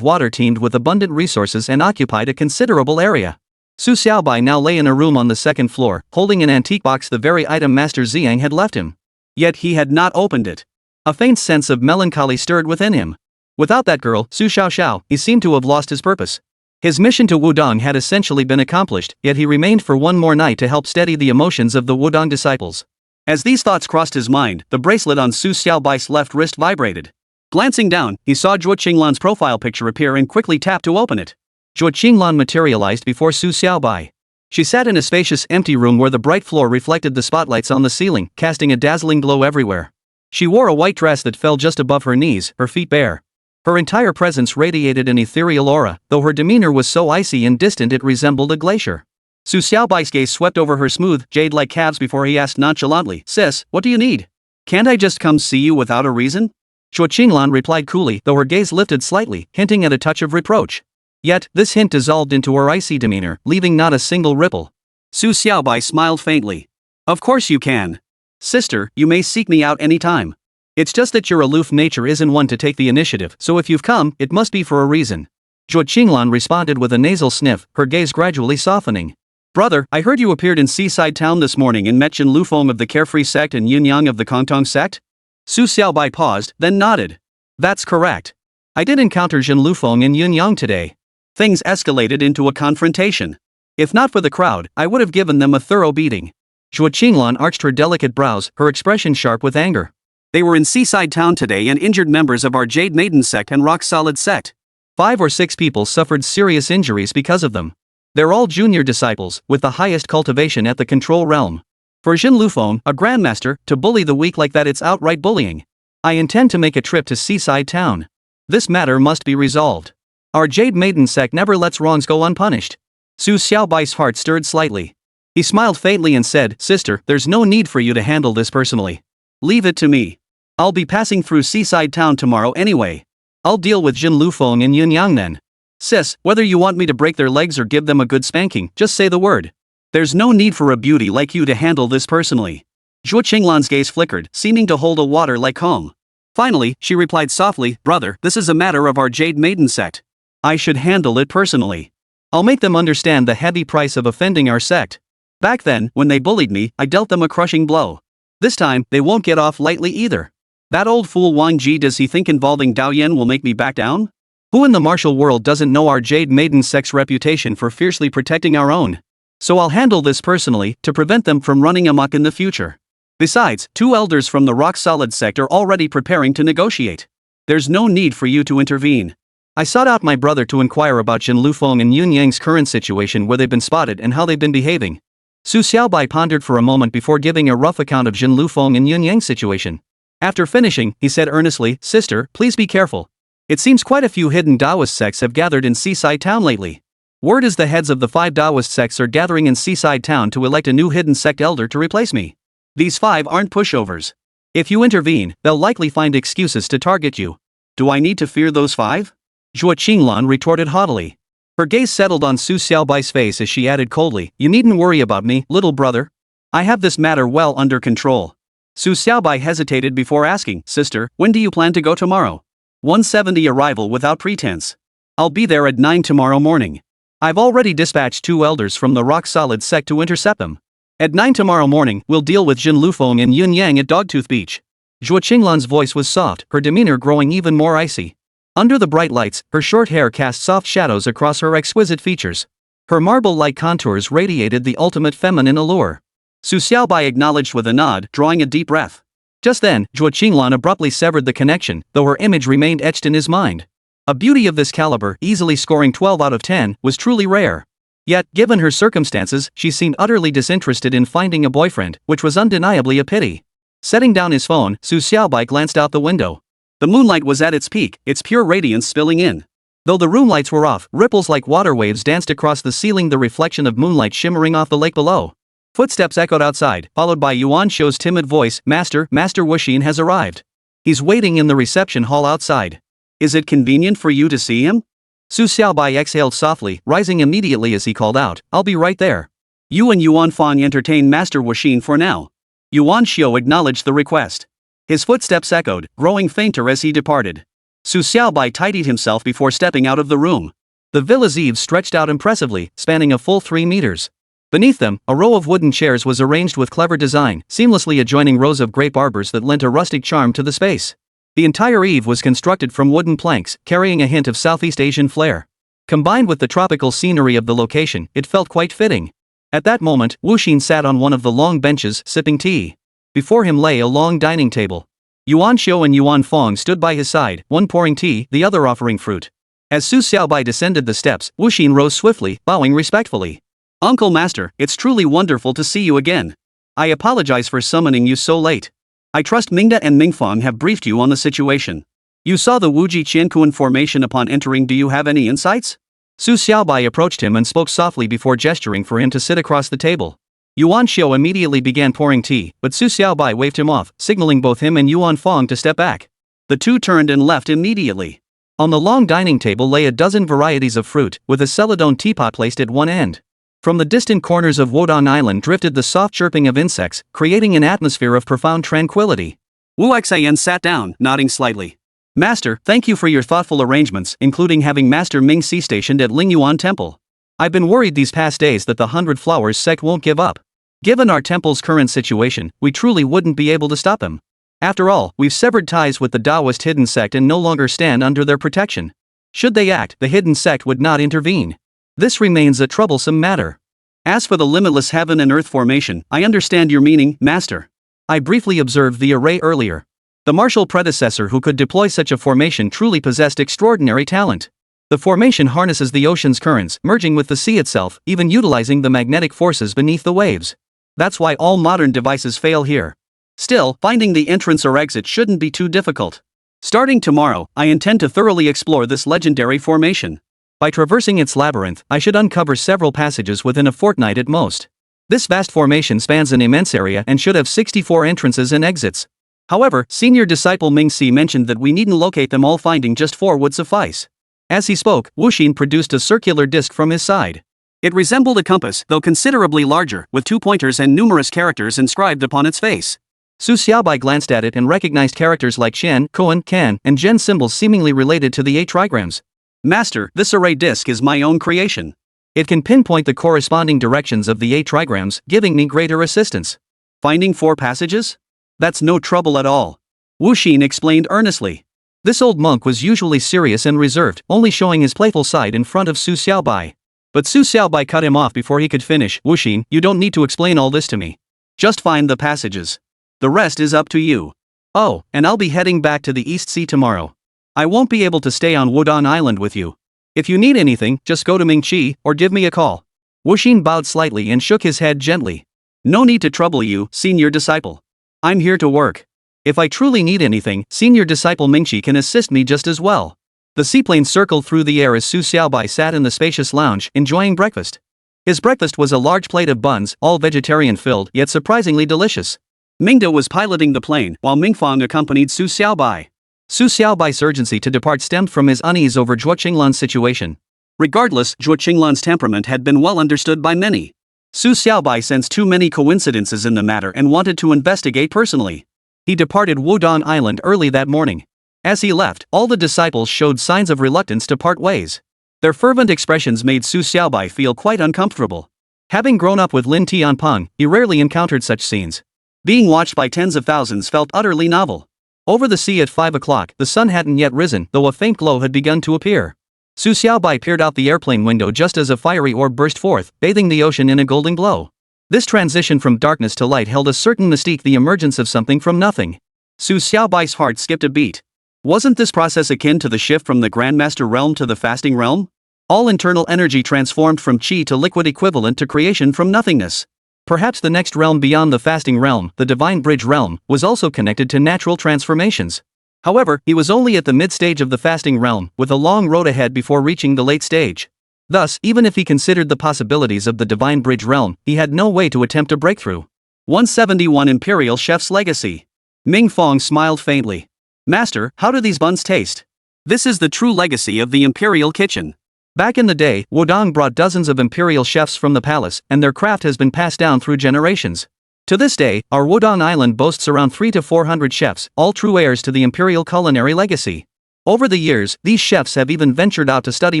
water teemed with abundant resources and occupied a considerable area. Su Xiaobai now lay in a room on the 2nd floor, holding an antique box, the very item Master Ziyang had left him. Yet he had not opened it. A faint sense of melancholy stirred within him. Without that girl, Su Xiaoxiao, he seemed to have lost his purpose. His mission to Wudong had essentially been accomplished, yet he remained for one more night to help steady the emotions of the Wudong disciples. As these thoughts crossed his mind, the bracelet on Su Xiaobai's left wrist vibrated. Glancing down, he saw Zhuo Qinglan's profile picture appear and quickly tapped to open it. Zhuo Qinglan materialized before Su Xiaobai. She sat in a spacious, empty room where the bright floor reflected the spotlights on the ceiling, casting a dazzling glow everywhere. She wore a white dress that fell just above her knees, her feet bare. Her entire presence radiated an ethereal aura, though her demeanor was so icy and distant it resembled a glacier. Su Xiaobai's gaze swept over her smooth, jade-like calves before he asked nonchalantly, "Sis, what do you need? Can't I just come see you without a reason?" Zhuo Qinglan replied coolly, though her gaze lifted slightly, hinting at a touch of reproach. Yet, this hint dissolved into her icy demeanor, leaving not a single ripple. Su Xiaobai smiled faintly. "Of course you can. Sister, you may seek me out any time. It's just that your aloof nature isn't one to take the initiative, so if you've come, it must be for a reason." Zhuo Qinglan responded with a nasal sniff, her gaze gradually softening. "Brother, I heard you appeared in Seaside Town this morning and met Jin Lufeng of the Carefree Sect and Yin-yang of the Kongtong Sect?" Su Xiaobai paused, then nodded. "That's correct. I did encounter Jin Lufeng and Yin-yang today. Things escalated into a confrontation. If not for the crowd, I would have given them a thorough beating." Zhuo Qinglan arched her delicate brows, her expression sharp with anger. "They were in Seaside Town today and injured members of our Jade Maiden Sect and Rock Solid Sect. 5 or 6 people suffered serious injuries because of them. They're all junior disciples, with the highest cultivation at the control realm. For Jin Lufeng, a grandmaster, to bully the weak like that, it's outright bullying. I intend to make a trip to Seaside Town. This matter must be resolved. Our Jade Maiden Sect never lets wrongs go unpunished." Su Xiaobai's heart stirred slightly. He smiled faintly and said, "Sister, there's no need for you to handle this personally. Leave it to me. I'll be passing through Seaside Town tomorrow anyway. I'll deal with Jin Lufeng and Yin-yang then. Sis, whether you want me to break their legs or give them a good spanking, just say the word. There's no need for a beauty like you to handle this personally." Zhuo Qinglan's gaze flickered, seeming to hold a water-like calm. Finally, she replied softly, "Brother, this is a matter of our Jade Maiden sect. I should handle it personally. I'll make them understand the heavy price of offending our sect. Back then, when they bullied me, I dealt them a crushing blow. This time, they won't get off lightly either. That old fool Wang Ji, does he think involving Dao Yan will make me back down? Who in the martial world doesn't know our Jade Maiden sect's reputation for fiercely protecting our own? So I'll handle this personally, to prevent them from running amok in the future. Besides, 2 elders from the rock-solid sect are already preparing to negotiate. There's no need for you to intervene. I sought out my brother to inquire about Jin Lufeng and Yun Yang's current situation, where they've been spotted and how they've been behaving." Su Xiaobai pondered for a moment before giving a rough account of Jin Lufeng and Yun Yang's situation. After finishing, he said earnestly, "Sister, please be careful. It seems quite a few hidden Taoist sects have gathered in Seaside Town lately. Word is the heads of the 5 Taoist sects are gathering in Seaside Town to elect a new hidden sect elder to replace me. These 5 aren't pushovers. If you intervene, they'll likely find excuses to target you. Do I need to fear those 5? Zhuo Qinglan retorted haughtily. Her gaze settled on Su Xiaobai's face as she added coldly, "You needn't worry about me, little brother. I have this matter well under control." Su Xiaobai hesitated before asking, "Sister, when do you plan to go tomorrow?" 170 arrival without pretense. "I'll be there at 9 tomorrow morning. I've already dispatched 2 elders from the rock-solid sect to intercept them. At 9 tomorrow morning, we'll deal with Jin Lufeng and Yun Yang at Dogtooth Beach." Zhuo Qinglan's voice was soft, her demeanor growing even more icy. Under the bright lights, her short hair cast soft shadows across her exquisite features. Her marble-like contours radiated the ultimate feminine allure. Su Xiaobai acknowledged with a nod, drawing a deep breath. Just then, Zhuo Qinglan abruptly severed the connection, though her image remained etched in his mind. A beauty of this caliber, easily scoring 12 out of 10, was truly rare. Yet, given her circumstances, she seemed utterly disinterested in finding a boyfriend, which was undeniably a pity. Setting down his phone, Su Xiaobai glanced out the window. The moonlight was at its peak, its pure radiance spilling in. Though the room lights were off, ripples like water waves danced across the ceiling, the reflection of moonlight shimmering off the lake below. Footsteps echoed outside, followed by Yuan Shou's timid voice, Master Huixin has arrived. He's waiting in the reception hall outside. Is it convenient for you to see him?" Su Xiaobai exhaled softly, rising immediately as he called out, "I'll be right there. You and Yuan Fang entertain Master Huixin for now." Yuan Shou acknowledged the request. His footsteps echoed, growing fainter as he departed. Su Xiaobai tidied himself before stepping out of the room. The villa's eaves stretched out impressively, spanning a full 3 meters. Beneath them, a row of wooden chairs was arranged with clever design, seamlessly adjoining rows of grape arbors that lent a rustic charm to the space. The entire eave was constructed from wooden planks, carrying a hint of Southeast Asian flair. Combined with the tropical scenery of the location, it felt quite fitting. At that moment, Huixin sat on one of the long benches, sipping tea. Before him lay a long dining table. Yuan Shou and Yuan Fang stood by his side, one pouring tea, the other offering fruit. As Su Xiaobai descended the steps, Huixin rose swiftly, bowing respectfully. "Uncle Master, it's truly wonderful to see you again. I apologize for summoning you so late. I trust Mingda and Mingfang have briefed you on the situation. You saw the Wuji Qiankuan formation upon entering. Do you have any insights?" Su Xiaobai approached him and spoke softly before gesturing for him to sit across the table. Yuan Shou immediately began pouring tea, but Su Xiaobai waved him off, signaling both him and Yuan Fang to step back. The two turned and left immediately. On the long dining table lay a dozen varieties of fruit, with a celadone teapot placed at one end. From the distant corners of Wodong Island drifted the soft chirping of insects, creating an atmosphere of profound tranquility. Wu Xian sat down, nodding slightly. "Master, thank you for your thoughtful arrangements, including having Master Ming Si stationed at Lingyuan Temple. I've been worried these past days that the 100 Flowers sect won't give up. Given our temple's current situation, we truly wouldn't be able to stop them. After all, we've severed ties with the Taoist hidden sect and no longer stand under their protection. Should they act, the hidden sect would not intervene. This remains a troublesome matter. As for the limitless heaven and earth formation, I understand your meaning, Master. I briefly observed the array earlier. The martial predecessor who could deploy such a formation truly possessed extraordinary talent. The formation harnesses the ocean's currents, merging with the sea itself, even utilizing the magnetic forces beneath the waves. That's why all modern devices fail here. Still, finding the entrance or exit shouldn't be too difficult. Starting tomorrow, I intend to thoroughly explore this legendary formation. By traversing its labyrinth, I should uncover several passages within a fortnight at most. This vast formation spans an immense area and should have 64 entrances and exits. However, senior disciple Ming Si mentioned that we needn't locate them all, finding just 4 would suffice. As he spoke, Huixin produced a circular disc from his side. It resembled a compass, though considerably larger, with 2 pointers and numerous characters inscribed upon its face. Su Xiaobai glanced at it and recognized characters like Qian, Koan, Kan, and Zhen symbols seemingly related to the 8 trigrams. Master, this array disc is my own creation. It can pinpoint the corresponding directions of the 8 trigrams, giving me greater assistance. Finding 4 passages? That's no trouble at all. Huixin explained earnestly. This old monk was usually serious and reserved, only showing his playful side in front of Su Xiaobai. But Su Xiaobai cut him off before he could finish. Huixin, you don't need to explain all this to me. Just find the passages. The rest is up to you. Oh, and I'll be heading back to the East Sea tomorrow. I won't be able to stay on Wudong Island with you. If you need anything, just go to Mingqi, or give me a call. Huixin bowed slightly and shook his head gently. No need to trouble you, senior disciple. I'm here to work. If I truly need anything, senior disciple Mingqi can assist me just as well. The seaplane circled through the air as Su Xiaobai sat in the spacious lounge, enjoying breakfast. His breakfast was a large plate of buns, all vegetarian filled, yet surprisingly delicious. Mingda was piloting the plane, while Mingfang accompanied Su Xiaobai. Su Xiaobai's urgency to depart stemmed from his unease over Zhuo Qinglan's situation. Regardless, Zhuo Qinglan's temperament had been well understood by many. Su Xiaobai sensed too many coincidences in the matter and wanted to investigate personally. He departed Wudong Island early that morning. As he left, all the disciples showed signs of reluctance to part ways. Their fervent expressions made Su Xiaobai feel quite uncomfortable. Having grown up with Lin Tianpeng, he rarely encountered such scenes. Being watched by tens of thousands felt utterly novel. Over the sea at 5 o'clock, the sun hadn't yet risen, though a faint glow had begun to appear. Su Xiaobai peered out the airplane window just as a fiery orb burst forth, bathing the ocean in a golden glow. This transition from darkness to light held a certain mystique, the emergence of something from nothing. Su Xiaobai's heart skipped a beat. Wasn't this process akin to the shift from the Grandmaster realm to the fasting realm? All internal energy transformed from qi to liquid, equivalent to creation from nothingness. Perhaps the next realm beyond the fasting realm, the divine bridge realm, was also connected to natural transformations. However, he was only at the mid-stage of the fasting realm, with a long road ahead before reaching the late stage. Thus, even if he considered the possibilities of the divine bridge realm, he had no way to attempt a breakthrough. 171 Imperial Chef's Legacy. Mingfang smiled faintly. Master, how do these buns taste? This is the true legacy of the Imperial Kitchen. Back in the day, Wudong brought dozens of imperial chefs from the palace, and their craft has been passed down through generations. To this day, our Wudong Island boasts around 300 to 400 chefs, all true heirs to the imperial culinary legacy. Over the years, these chefs have even ventured out to study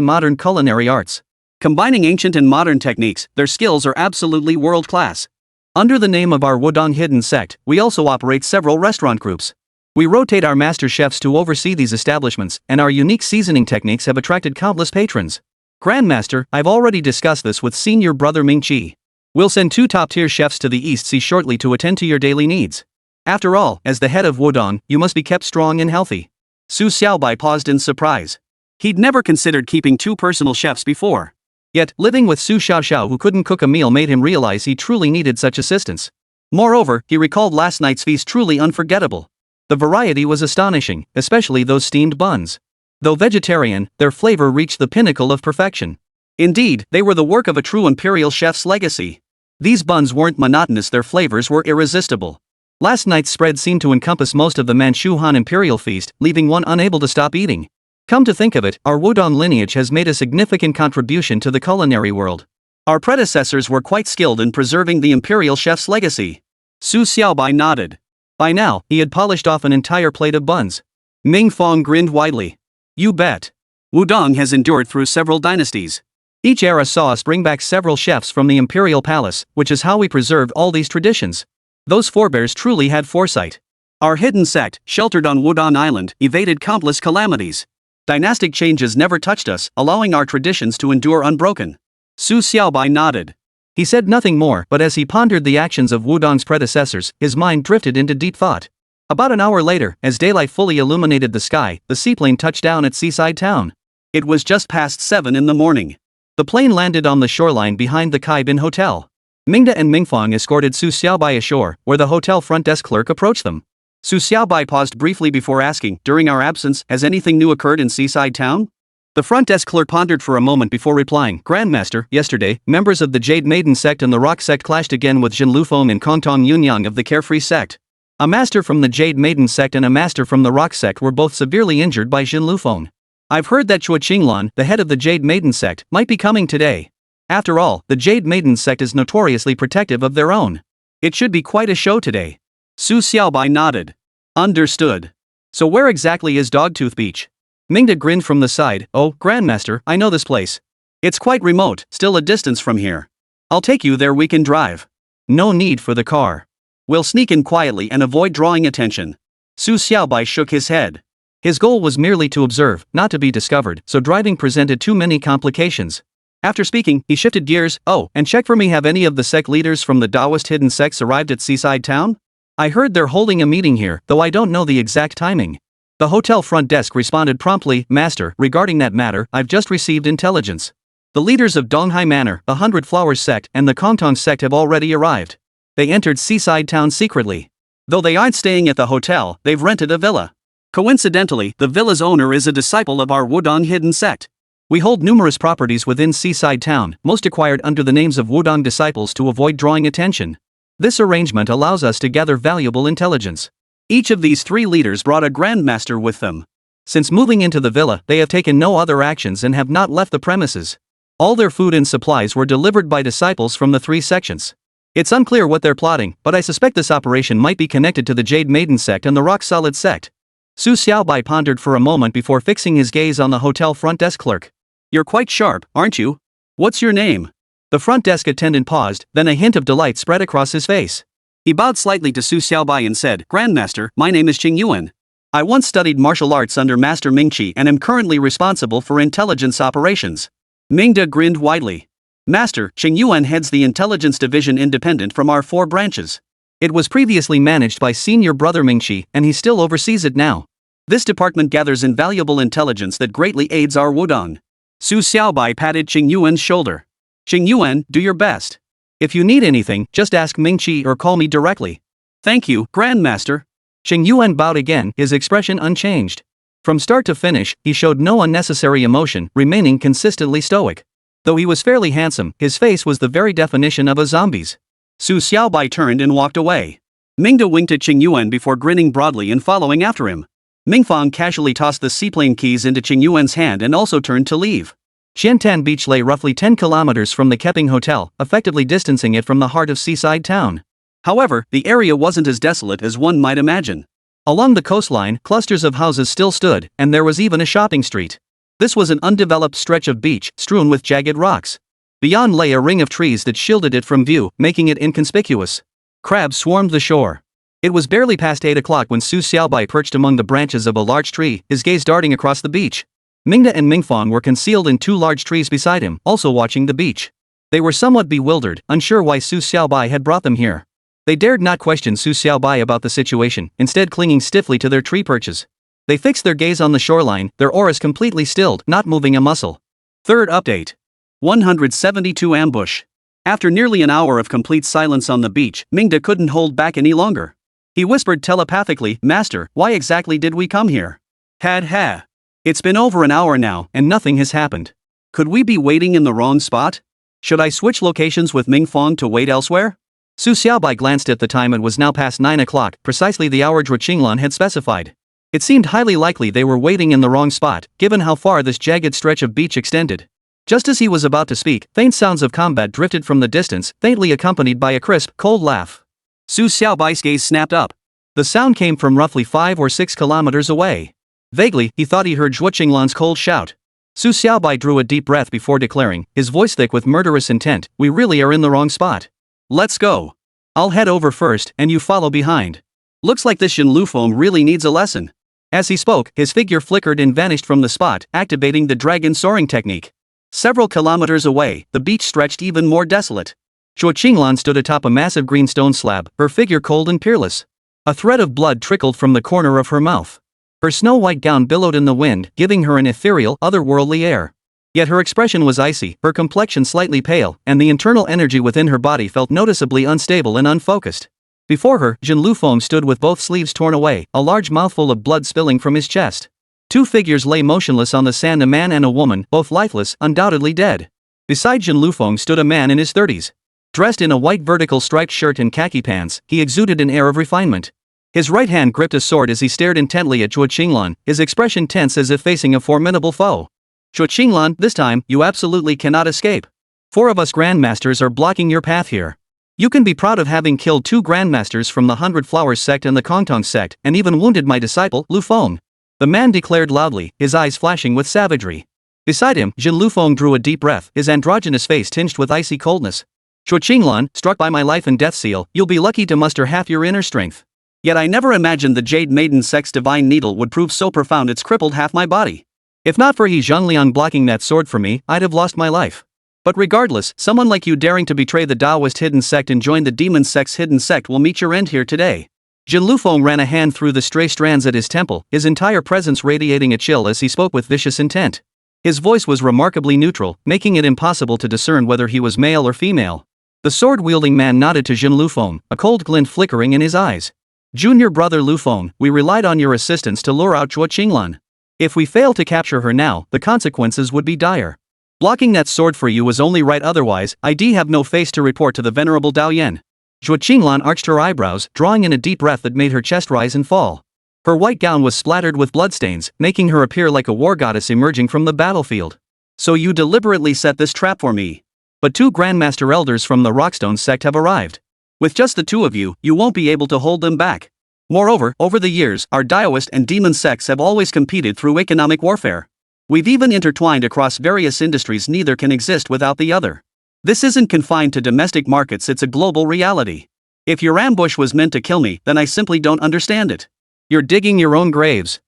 modern culinary arts. Combining ancient and modern techniques, their skills are absolutely world-class. Under the name of our Wudong Hidden Sect, we also operate several restaurant groups. We rotate our master chefs to oversee these establishments, and our unique seasoning techniques have attracted countless patrons. Grandmaster, I've already discussed this with senior brother Mingqi. We'll send 2 top-tier chefs to the East Sea shortly to attend to your daily needs. After all, as the head of Wudong, you must be kept strong and healthy. Su Xiaobai paused in surprise. He'd never considered keeping 2 personal chefs before. Yet, living with Su Xiaoxiao, who couldn't cook a meal, made him realize he truly needed such assistance. Moreover, he recalled last night's feast truly unforgettable. The variety was astonishing, especially those steamed buns. Though vegetarian, their flavor reached the pinnacle of perfection. Indeed, they were the work of a true imperial chef's legacy. These buns weren't monotonous, their flavors were irresistible. Last night's spread seemed to encompass most of the Manchu Han imperial feast, leaving one unable to stop eating. Come to think of it, our Wudong lineage has made a significant contribution to the culinary world. Our predecessors were quite skilled in preserving the imperial chef's legacy. Su Xiaobai nodded. By now, he had polished off an entire plate of buns. Mingfang grinned widely. You bet. Wudong has endured through several dynasties. Each era saw us bring back several chefs from the imperial palace, which is how we preserved all these traditions. Those forebears truly had foresight. Our hidden sect, sheltered on Wudong Island, evaded countless calamities. Dynastic changes never touched us, allowing our traditions to endure unbroken. Su Xiaobai nodded. He said nothing more, but as he pondered the actions of Wudong's predecessors, his mind drifted into deep thought. About an hour later, as daylight fully illuminated the sky, the seaplane touched down at seaside town. It was just past 7 in the morning. The plane landed on the shoreline behind the Kaibin Hotel. Mingda and Mingfang escorted Su Xiaobai ashore, where the hotel front desk clerk approached them. Su Xiaobai paused briefly before asking, during our absence, has anything new occurred in seaside town? The front desk clerk pondered for a moment before replying, Grandmaster, yesterday, members of the Jade Maiden Sect and the Rock Sect clashed again with Jin Lufeng and Kongtong Yunyang of the Carefree Sect. A master from the Jade Maiden Sect and a master from the Rock Sect were both severely injured by Jin Lufeng. I've heard that Zhuo Qinglan, the head of the Jade Maiden Sect, might be coming today. After all, the Jade Maiden Sect is notoriously protective of their own. It should be quite a show today. Su Xiaobai nodded. Understood. So where exactly is Dogtooth Beach? Mingda grinned from the side. Oh, Grandmaster, I know this place. It's quite remote, still a distance from here. I'll take you there, we can drive. No need for the car. We'll sneak in quietly and avoid drawing attention. Su Xiaobai shook his head. His goal was merely to observe, not to be discovered, so driving presented too many complications. After speaking, he shifted gears. Oh, and check for me, have any of the sect leaders from the Taoist hidden sects arrived at Seaside Town? I heard they're holding a meeting here, though I don't know the exact timing. The hotel front desk responded promptly. Master, regarding that matter, I've just received intelligence. The leaders of Donghai Manor, the 100 Flowers Sect, and the Kongtong Sect have already arrived. They entered Seaside Town secretly. Though they aren't staying at the hotel, they've rented a villa. Coincidentally, the villa's owner is a disciple of our Wudong hidden sect. We hold numerous properties within Seaside Town, most acquired under the names of Wudong disciples to avoid drawing attention. This arrangement allows us to gather valuable intelligence. Each of these 3 leaders brought a grandmaster with them. Since moving into the villa, they have taken no other actions and have not left the premises. All their food and supplies were delivered by disciples from the 3 sections. It's unclear what they're plotting, but I suspect this operation might be connected to the Jade Maiden Sect and the Rock Solid Sect. Su Xiaobai pondered for a moment before fixing his gaze on the hotel front desk clerk. You're quite sharp, aren't you? What's your name? The front desk attendant paused, then a hint of delight spread across his face. He bowed slightly to Su Xiaobai and said, Grandmaster, my name is Qing Yuan. I once studied martial arts under Master Mingqi and am currently responsible for intelligence operations. Mingda grinned widely. Master, Qing Yuan heads the intelligence division independent from our 4 branches. It was previously managed by senior brother Mingqi, and he still oversees it now. This department gathers invaluable intelligence that greatly aids our Wudong. Su Xiaobai patted Qing Yuan's shoulder. Qing Yuan, do your best. If you need anything, just ask Mingqi or call me directly. Thank you, Grandmaster. Qing Yuan bowed again, his expression unchanged. From start to finish, he showed no unnecessary emotion, remaining consistently stoic. Though he was fairly handsome, his face was the very definition of a zombie's. Su Xiaobai turned and walked away. Mingda winked at Qing Yuan before grinning broadly and following after him. Mingfang casually tossed the seaplane keys into Qing Yuan's hand and also turned to leave. Xiantan Beach lay roughly 10 kilometers from the Keping Hotel, effectively distancing it from the heart of Seaside Town. However, the area wasn't as desolate as one might imagine. Along the coastline, clusters of houses still stood, and there was even a shopping street. This was an undeveloped stretch of beach, strewn with jagged rocks. Beyond lay a ring of trees that shielded it from view, making it inconspicuous. Crabs swarmed the shore. It was barely past 8 o'clock when Su Xiaobai perched among the branches of a large tree, his gaze darting across the beach. Mingda and Mingfang were concealed in 2 large trees beside him, also watching the beach. They were somewhat bewildered, unsure why Su Xiaobai had brought them here. They dared not question Su Xiaobai about the situation, instead clinging stiffly to their tree perches. They fixed their gaze on the shoreline, their auras completely stilled, not moving a muscle. Third update. 172 Ambush. After nearly an hour of complete silence on the beach, Mingda couldn't hold back any longer. He whispered telepathically, Master, why exactly did we come here? Ha. It's been over an hour now, and nothing has happened. Could we be waiting in the wrong spot? Should I switch locations with Mingfang to wait elsewhere? Su Xiaobai glanced at the time. It was now past 9 o'clock, precisely the hour Zhuo Qinglan had specified. It seemed highly likely they were waiting in the wrong spot, given how far this jagged stretch of beach extended. Just as he was about to speak, faint sounds of combat drifted from the distance, faintly accompanied by a crisp, cold laugh. Su Xiaobai's gaze snapped up. The sound came from roughly 5 or 6 kilometers away. Vaguely, he thought he heard Zhuo Qinglan's cold shout. Su Xiaobai drew a deep breath before declaring, his voice thick with murderous intent, we really are in the wrong spot. Let's go. I'll head over first, and you follow behind. Looks like this Shen Lufeng really needs a lesson. As he spoke, his figure flickered and vanished from the spot, activating the dragon soaring technique. Several kilometers away, the beach stretched even more desolate. Zhuo Qinglan stood atop a massive green stone slab, her figure cold and peerless. A thread of blood trickled from the corner of her mouth. Her snow-white gown billowed in the wind, giving her an ethereal, otherworldly air. Yet her expression was icy, her complexion slightly pale, and the internal energy within her body felt noticeably unstable and unfocused. Before her, Zhen Lufeng stood with both sleeves torn away, a large mouthful of blood spilling from his chest. 2 figures lay motionless on the sand, a man and a woman, both lifeless, undoubtedly dead. Beside Zhen Lufeng stood a man in his 30s. Dressed in a white vertical striped shirt and khaki pants, he exuded an air of refinement. His right hand gripped a sword as he stared intently at Zhuo Qinglan, his expression tense as if facing a formidable foe. Zhuo Qinglan, this time, you absolutely cannot escape. 4 of us grandmasters are blocking your path here. You can be proud of having killed 2 grandmasters from the 100 Flowers sect and the Kongtong sect, and even wounded my disciple, Lu Feng. The man declared loudly, his eyes flashing with savagery. Beside him, Jin Lufeng drew a deep breath, his androgynous face tinged with icy coldness. Zhuo Qinglan, struck by my life and death seal, you'll be lucky to muster half your inner strength. Yet I never imagined the Jade Maiden Sect's divine needle would prove so profound it's crippled half my body. If not for He Zhengliang blocking that sword for me, I'd have lost my life. But regardless, someone like you daring to betray the Taoist hidden sect and join the demon sect's hidden sect will meet your end here today. Jin Lufeng ran a hand through the stray strands at his temple, his entire presence radiating a chill as he spoke with vicious intent. His voice was remarkably neutral, making it impossible to discern whether he was male or female. The sword-wielding man nodded to Jin Lufeng, a cold glint flickering in his eyes. Junior brother Lufeng, we relied on your assistance to lure out Zhuo Qinglan. If we fail to capture her now, the consequences would be dire. Blocking that sword for you was only right, otherwise, I'd have no face to report to the venerable Dao Yan. Zhuo Qinglan arched her eyebrows, drawing in a deep breath that made her chest rise and fall. Her white gown was splattered with bloodstains, making her appear like a war goddess emerging from the battlefield. So you deliberately set this trap for me. But 2 Grandmaster Elders from the Rockstone sect have arrived. With just the 2 of you, you won't be able to hold them back. Moreover, over the years, our Taoist and demon sects have always competed through economic warfare. We've even intertwined across various industries, neither can exist without the other. This isn't confined to domestic markets, it's a global reality. If your ambush was meant to kill me, then I simply don't understand it. You're digging your own graves.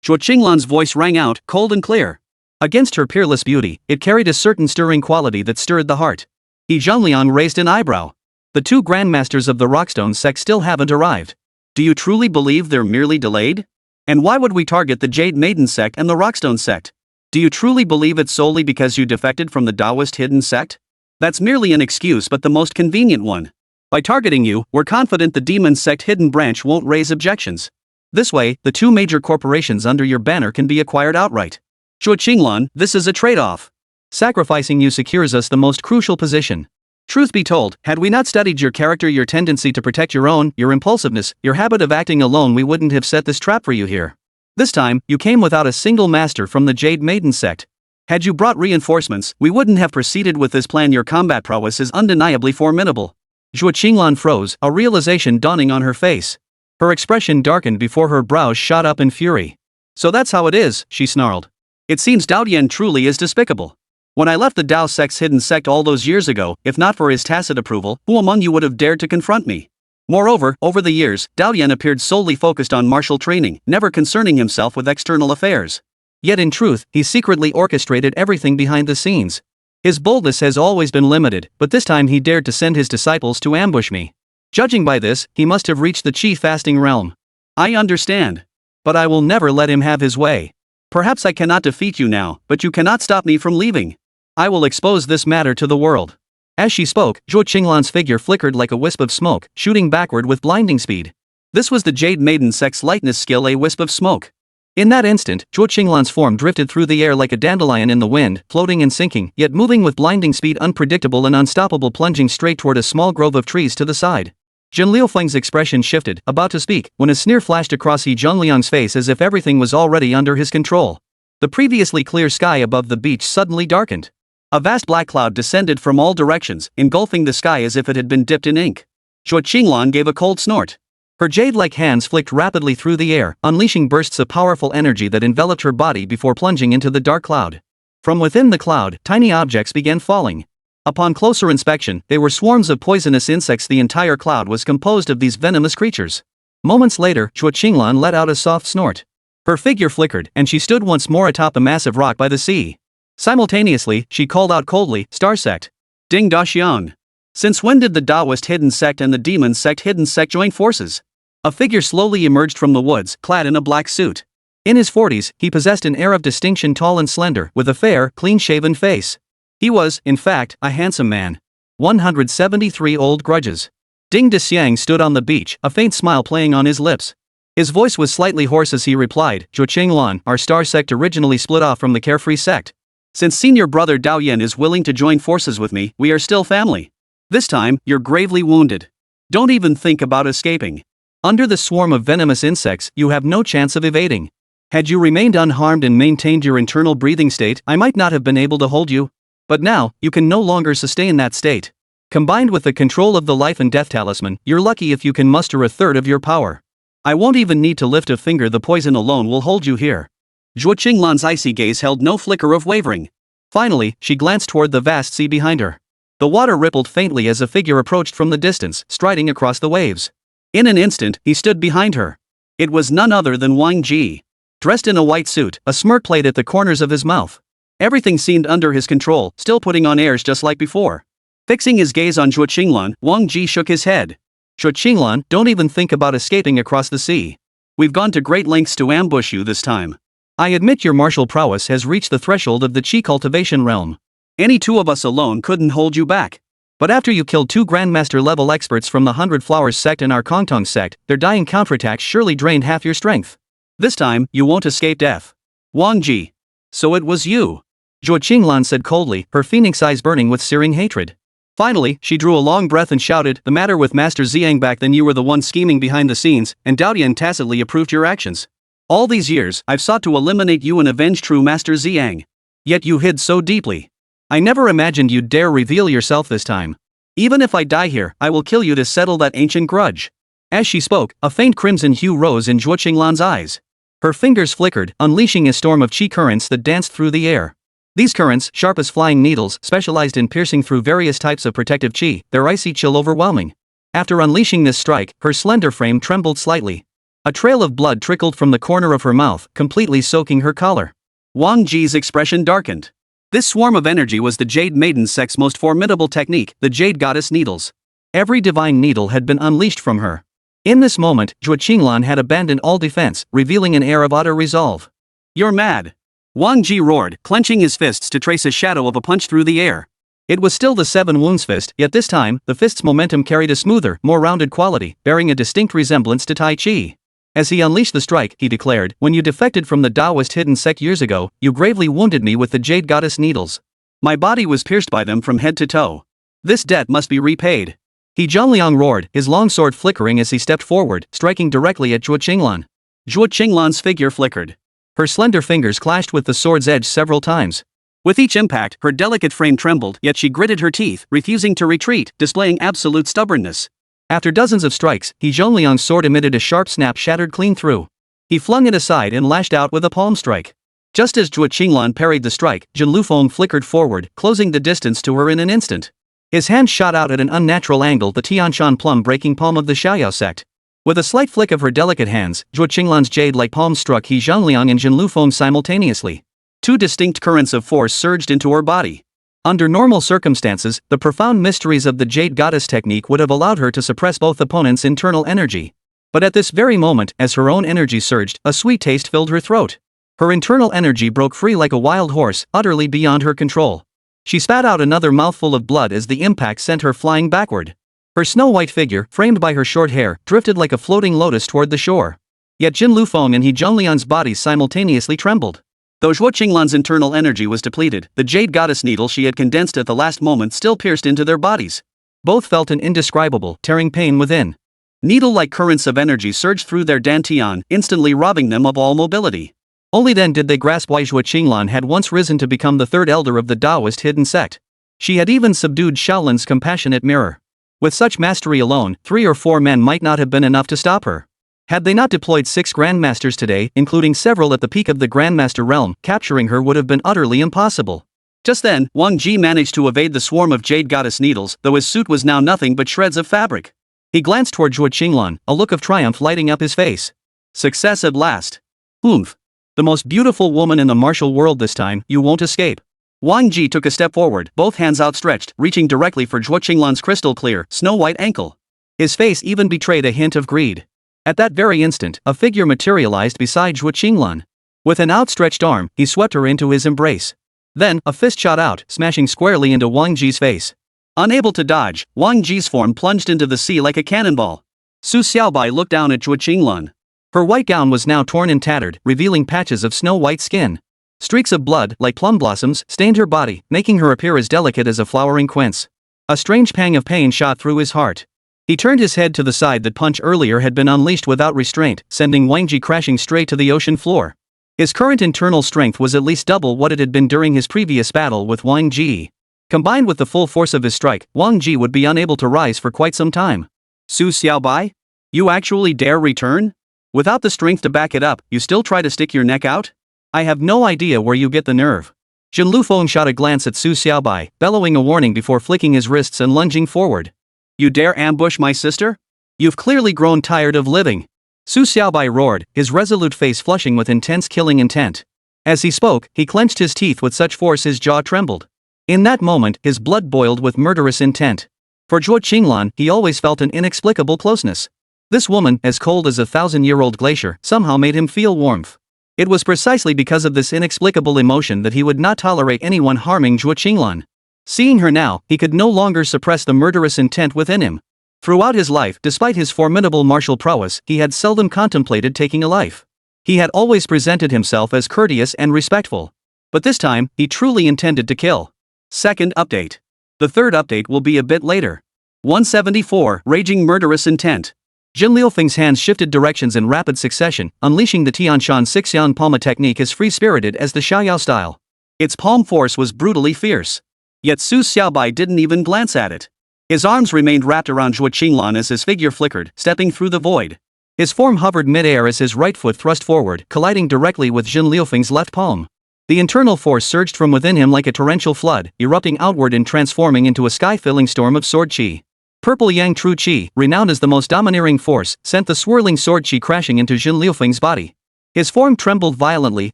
Zhuo Qinglan's voice rang out, cold and clear. Against her peerless beauty, it carried a certain stirring quality that stirred the heart. He Zhengliang raised an eyebrow. The 2 grandmasters of the Rockstone sect still haven't arrived. Do you truly believe they're merely delayed? And why would we target the Jade Maiden sect and the Rockstone sect? Do you truly believe it's solely because you defected from the Taoist hidden sect? That's merely an excuse, but the most convenient one. By targeting you, we're confident the demon sect hidden branch won't raise objections. This way, the 2 major corporations under your banner can be acquired outright. Zhuo Qinglan, this is a trade-off. Sacrificing you secures us the most crucial position. Truth be told, had we not studied your character, your tendency to protect your own, your impulsiveness, your habit of acting alone, we wouldn't have set this trap for you here. This time, you came without a single master from the Jade Maiden sect. Had you brought reinforcements, we wouldn't have proceeded with this plan. Your combat prowess is undeniably formidable. Zhuo Qinglan froze, a realization dawning on her face. Her expression darkened before her brows shot up in fury. So that's how it is, she snarled. It seems Dao Yan truly is despicable. When I left the Dao sect's hidden sect all those years ago, if not for his tacit approval, who among you would have dared to confront me? Moreover, over the years, Dao Yan appeared solely focused on martial training, never concerning himself with external affairs. Yet in truth, he secretly orchestrated everything behind the scenes. His boldness has always been limited, but this time he dared to send his disciples to ambush me. Judging by this, he must have reached the Qi fasting realm. I understand. But I will never let him have his way. Perhaps I cannot defeat you now, but you cannot stop me from leaving. I will expose this matter to the world. As she spoke, Zhuo Qinglan's figure flickered like a wisp of smoke, shooting backward with blinding speed. This was the Jade Maiden sect's lightness skill, a wisp of smoke. In that instant, Zhuo Qinglan's form drifted through the air like a dandelion in the wind, floating and sinking, yet moving with blinding speed, unpredictable and unstoppable, plunging straight toward a small grove of trees to the side. Jin Liufeng's expression shifted, about to speak, when a sneer flashed across He Zhengliang's face as if everything was already under his control. The previously clear sky above the beach suddenly darkened. A vast black cloud descended from all directions, engulfing the sky as if it had been dipped in ink. Zhuo Qinglan gave a cold snort. Her jade-like hands flicked rapidly through the air, unleashing bursts of powerful energy that enveloped her body before plunging into the dark cloud. From within the cloud, tiny objects began falling. Upon closer inspection, they were swarms of poisonous insects. The entire cloud was composed of these venomous creatures. Moments later, Zhuo Qinglan let out a soft snort. Her figure flickered, and she stood once more atop a massive rock by the sea. Simultaneously, she called out coldly, Star Sect. Ding Da Xiang. Since when did the Taoist hidden sect and the demon sect hidden sect join forces? A figure slowly emerged from the woods, clad in a black suit. In his 40s, he possessed an air of distinction, tall and slender, with a fair, clean-shaven face. He was, in fact, a handsome man. 173 old grudges. Ding De Xiang stood on the beach, a faint smile playing on his lips. His voice was slightly hoarse as he replied, Zhuo Qinglan, our star sect originally split off from the carefree sect. Since senior brother Dao Yan is willing to join forces with me, we are still family. This time, you're gravely wounded. Don't even think about escaping. Under the swarm of venomous insects, you have no chance of evading. Had you remained unharmed and maintained your internal breathing state, I might not have been able to hold you. But now, you can no longer sustain that state. Combined with the control of the life and death talisman, you're lucky if you can muster a third of your power. I won't even need to lift a finger, the poison alone will hold you here. Zhuo Qinglan's icy gaze held no flicker of wavering. Finally, she glanced toward the vast sea behind her. The water rippled faintly as a figure approached from the distance, striding across the waves. In an instant, he stood behind her. It was none other than Wang Ji. Dressed in a white suit, a smirk played at the corners of his mouth. Everything seemed under his control, still putting on airs just like before. Fixing his gaze on Zhuo Qinglan, Wang Ji shook his head. Zhuo Qinglan, don't even think about escaping across the sea. We've gone to great lengths to ambush you this time. I admit your martial prowess has reached the threshold of the Qi cultivation realm. Any two of us alone couldn't hold you back. But after you killed two Grandmaster-level experts from the 100 Flowers sect and our Kongtong sect, their dying counterattacks surely drained half your strength. This time, you won't escape death. Wang Ji. So it was you. Zhuo Qinglan said coldly, her phoenix eyes burning with searing hatred. Finally, she drew a long breath and shouted, the matter with Master Ziyang, back then you were the one scheming behind the scenes, and Daotian tacitly approved your actions. All these years, I've sought to eliminate you and avenge true Master Ziyang. Yet you hid so deeply. I never imagined you'd dare reveal yourself this time. Even if I die here, I will kill you to settle that ancient grudge. As she spoke, a faint crimson hue rose in Zhuo Qinglan's eyes. Her fingers flickered, unleashing a storm of qi currents that danced through the air. These currents, sharp as flying needles, specialized in piercing through various types of protective qi, their icy chill overwhelming. After unleashing this strike, her slender frame trembled slightly. A trail of blood trickled from the corner of her mouth, completely soaking her collar. Wang Ji's expression darkened. This swarm of energy was the Jade Maiden Sect's most formidable technique, the Jade Goddess Needles. Every divine needle had been unleashed from her. In this moment, Zhuo Qinglan had abandoned all defense, revealing an air of utter resolve. You're mad. Wang Ji roared, clenching his fists to trace a shadow of a punch through the air. It was still the Seven Wounds fist, yet this time, the fist's momentum carried a smoother, more rounded quality, bearing a distinct resemblance to Tai Chi. As he unleashed the strike, he declared, when you defected from the Taoist hidden sect years ago, you gravely wounded me with the Jade Goddess Needles. My body was pierced by them from head to toe. This debt must be repaid. He Zhanliang roared, his long sword flickering as he stepped forward, striking directly at Zhuo Qinglan. Zhuo Qinglan's figure flickered. Her slender fingers clashed with the sword's edge several times. With each impact, her delicate frame trembled, yet she gritted her teeth, refusing to retreat, displaying absolute stubbornness. After dozens of strikes, He Zhongliang's sword emitted a sharp snap, shattered clean through. He flung it aside and lashed out with a palm strike. Just as Zhuo Qinglan parried the strike, Jin Lufeng flickered forward, closing the distance to her in an instant. His hand shot out at an unnatural angle, the Tianshan plum breaking palm of the Xiaobai sect. With a slight flick of her delicate hands, Zhuo Qinglan's jade-like palm struck He Zhanliang and Jin Lufeng simultaneously. Two distinct currents of force surged into her body. Under normal circumstances, the profound mysteries of the Jade Goddess technique would have allowed her to suppress both opponents' internal energy. But at this very moment, as her own energy surged, a sweet taste filled her throat. Her internal energy broke free like a wild horse, utterly beyond her control. She spat out another mouthful of blood as the impact sent her flying backward. Her snow-white figure, framed by her short hair, drifted like a floating lotus toward the shore. Yet Jin Lufeng and He Zhongliang's bodies simultaneously trembled. Though Zhuo Qinglan's internal energy was depleted, the Jade Goddess needle she had condensed at the last moment still pierced into their bodies. Both felt an indescribable, tearing pain within. Needle-like currents of energy surged through their dantian, instantly robbing them of all mobility. Only then did they grasp why Zhuo Qinglan had once risen to become the third elder of the Taoist hidden sect. She had even subdued Shaolin's compassionate mirror. With such mastery alone, 3 or 4 men might not have been enough to stop her. Had they not deployed 6 Grandmasters today, including several at the peak of the Grandmaster realm, capturing her would have been utterly impossible. Just then, Wang Ji managed to evade the swarm of Jade Goddess needles, though his suit was now nothing but shreds of fabric. He glanced toward Zhuo Qinglan, a look of triumph lighting up his face. Success at last. Oomph. The most beautiful woman in the martial world this time, you won't escape. Wang Ji took a step forward, both hands outstretched, reaching directly for Zhuo Qinglan's crystal-clear, snow-white ankle. His face even betrayed a hint of greed. At that very instant, a figure materialized beside Zhuo Qinglan. With an outstretched arm, he swept her into his embrace. Then, a fist shot out, smashing squarely into Wang Ji's face. Unable to dodge, Wang Ji's form plunged into the sea like a cannonball. Su Xiaobai looked down at Zhuo Qinglan. Her white gown was now torn and tattered, revealing patches of snow-white skin. Streaks of blood, like plum blossoms, stained her body, making her appear as delicate as a flowering quince. A strange pang of pain shot through his heart. He turned his head to the side. That punch earlier had been unleashed without restraint, sending Wang Ji crashing straight to the ocean floor. His current internal strength was at least double what it had been during his previous battle with Wang Ji. Combined with the full force of his strike, Wang Ji would be unable to rise for quite some time. Su Xiaobai? You actually dare return? Without the strength to back it up, you still try to stick your neck out? I have no idea where you get the nerve. Jin Lufeng shot a glance at Su Xiaobai, bellowing a warning before flicking his wrists and lunging forward. You dare ambush my sister? You've clearly grown tired of living. Su Xiaobai roared, his resolute face flushing with intense killing intent. As he spoke, he clenched his teeth with such force his jaw trembled. In that moment, his blood boiled with murderous intent. For Zhuo Qinglan, he always felt an inexplicable closeness. This woman, as cold as a 1,000-year-old glacier, somehow made him feel warmth. It was precisely because of this inexplicable emotion that he would not tolerate anyone harming Zhuo Qinglan. Seeing her now, he could no longer suppress the murderous intent within him. Throughout his life, despite his formidable martial prowess, he had seldom contemplated taking a life. He had always presented himself as courteous and respectful. But this time, he truly intended to kill. Second update. The third update will be a bit later. 174. Raging Murderous Intent. Jin Liufeng's hands shifted directions in rapid succession, unleashing the Tianshan Sixyan Palma technique as free-spirited as the Xiaoyao style. Its palm force was brutally fierce. Yet Su Xiaobai didn't even glance at it. His arms remained wrapped around Zhuo Qinglan as his figure flickered, stepping through the void. His form hovered mid-air as his right foot thrust forward, colliding directly with Jin Liufeng's left palm. The internal force surged from within him like a torrential flood, erupting outward and transforming into a sky-filling storm of sword qi. Purple Yang True Qi, renowned as the most domineering force, sent the swirling sword qi crashing into Jin Liufeng's body. His form trembled violently,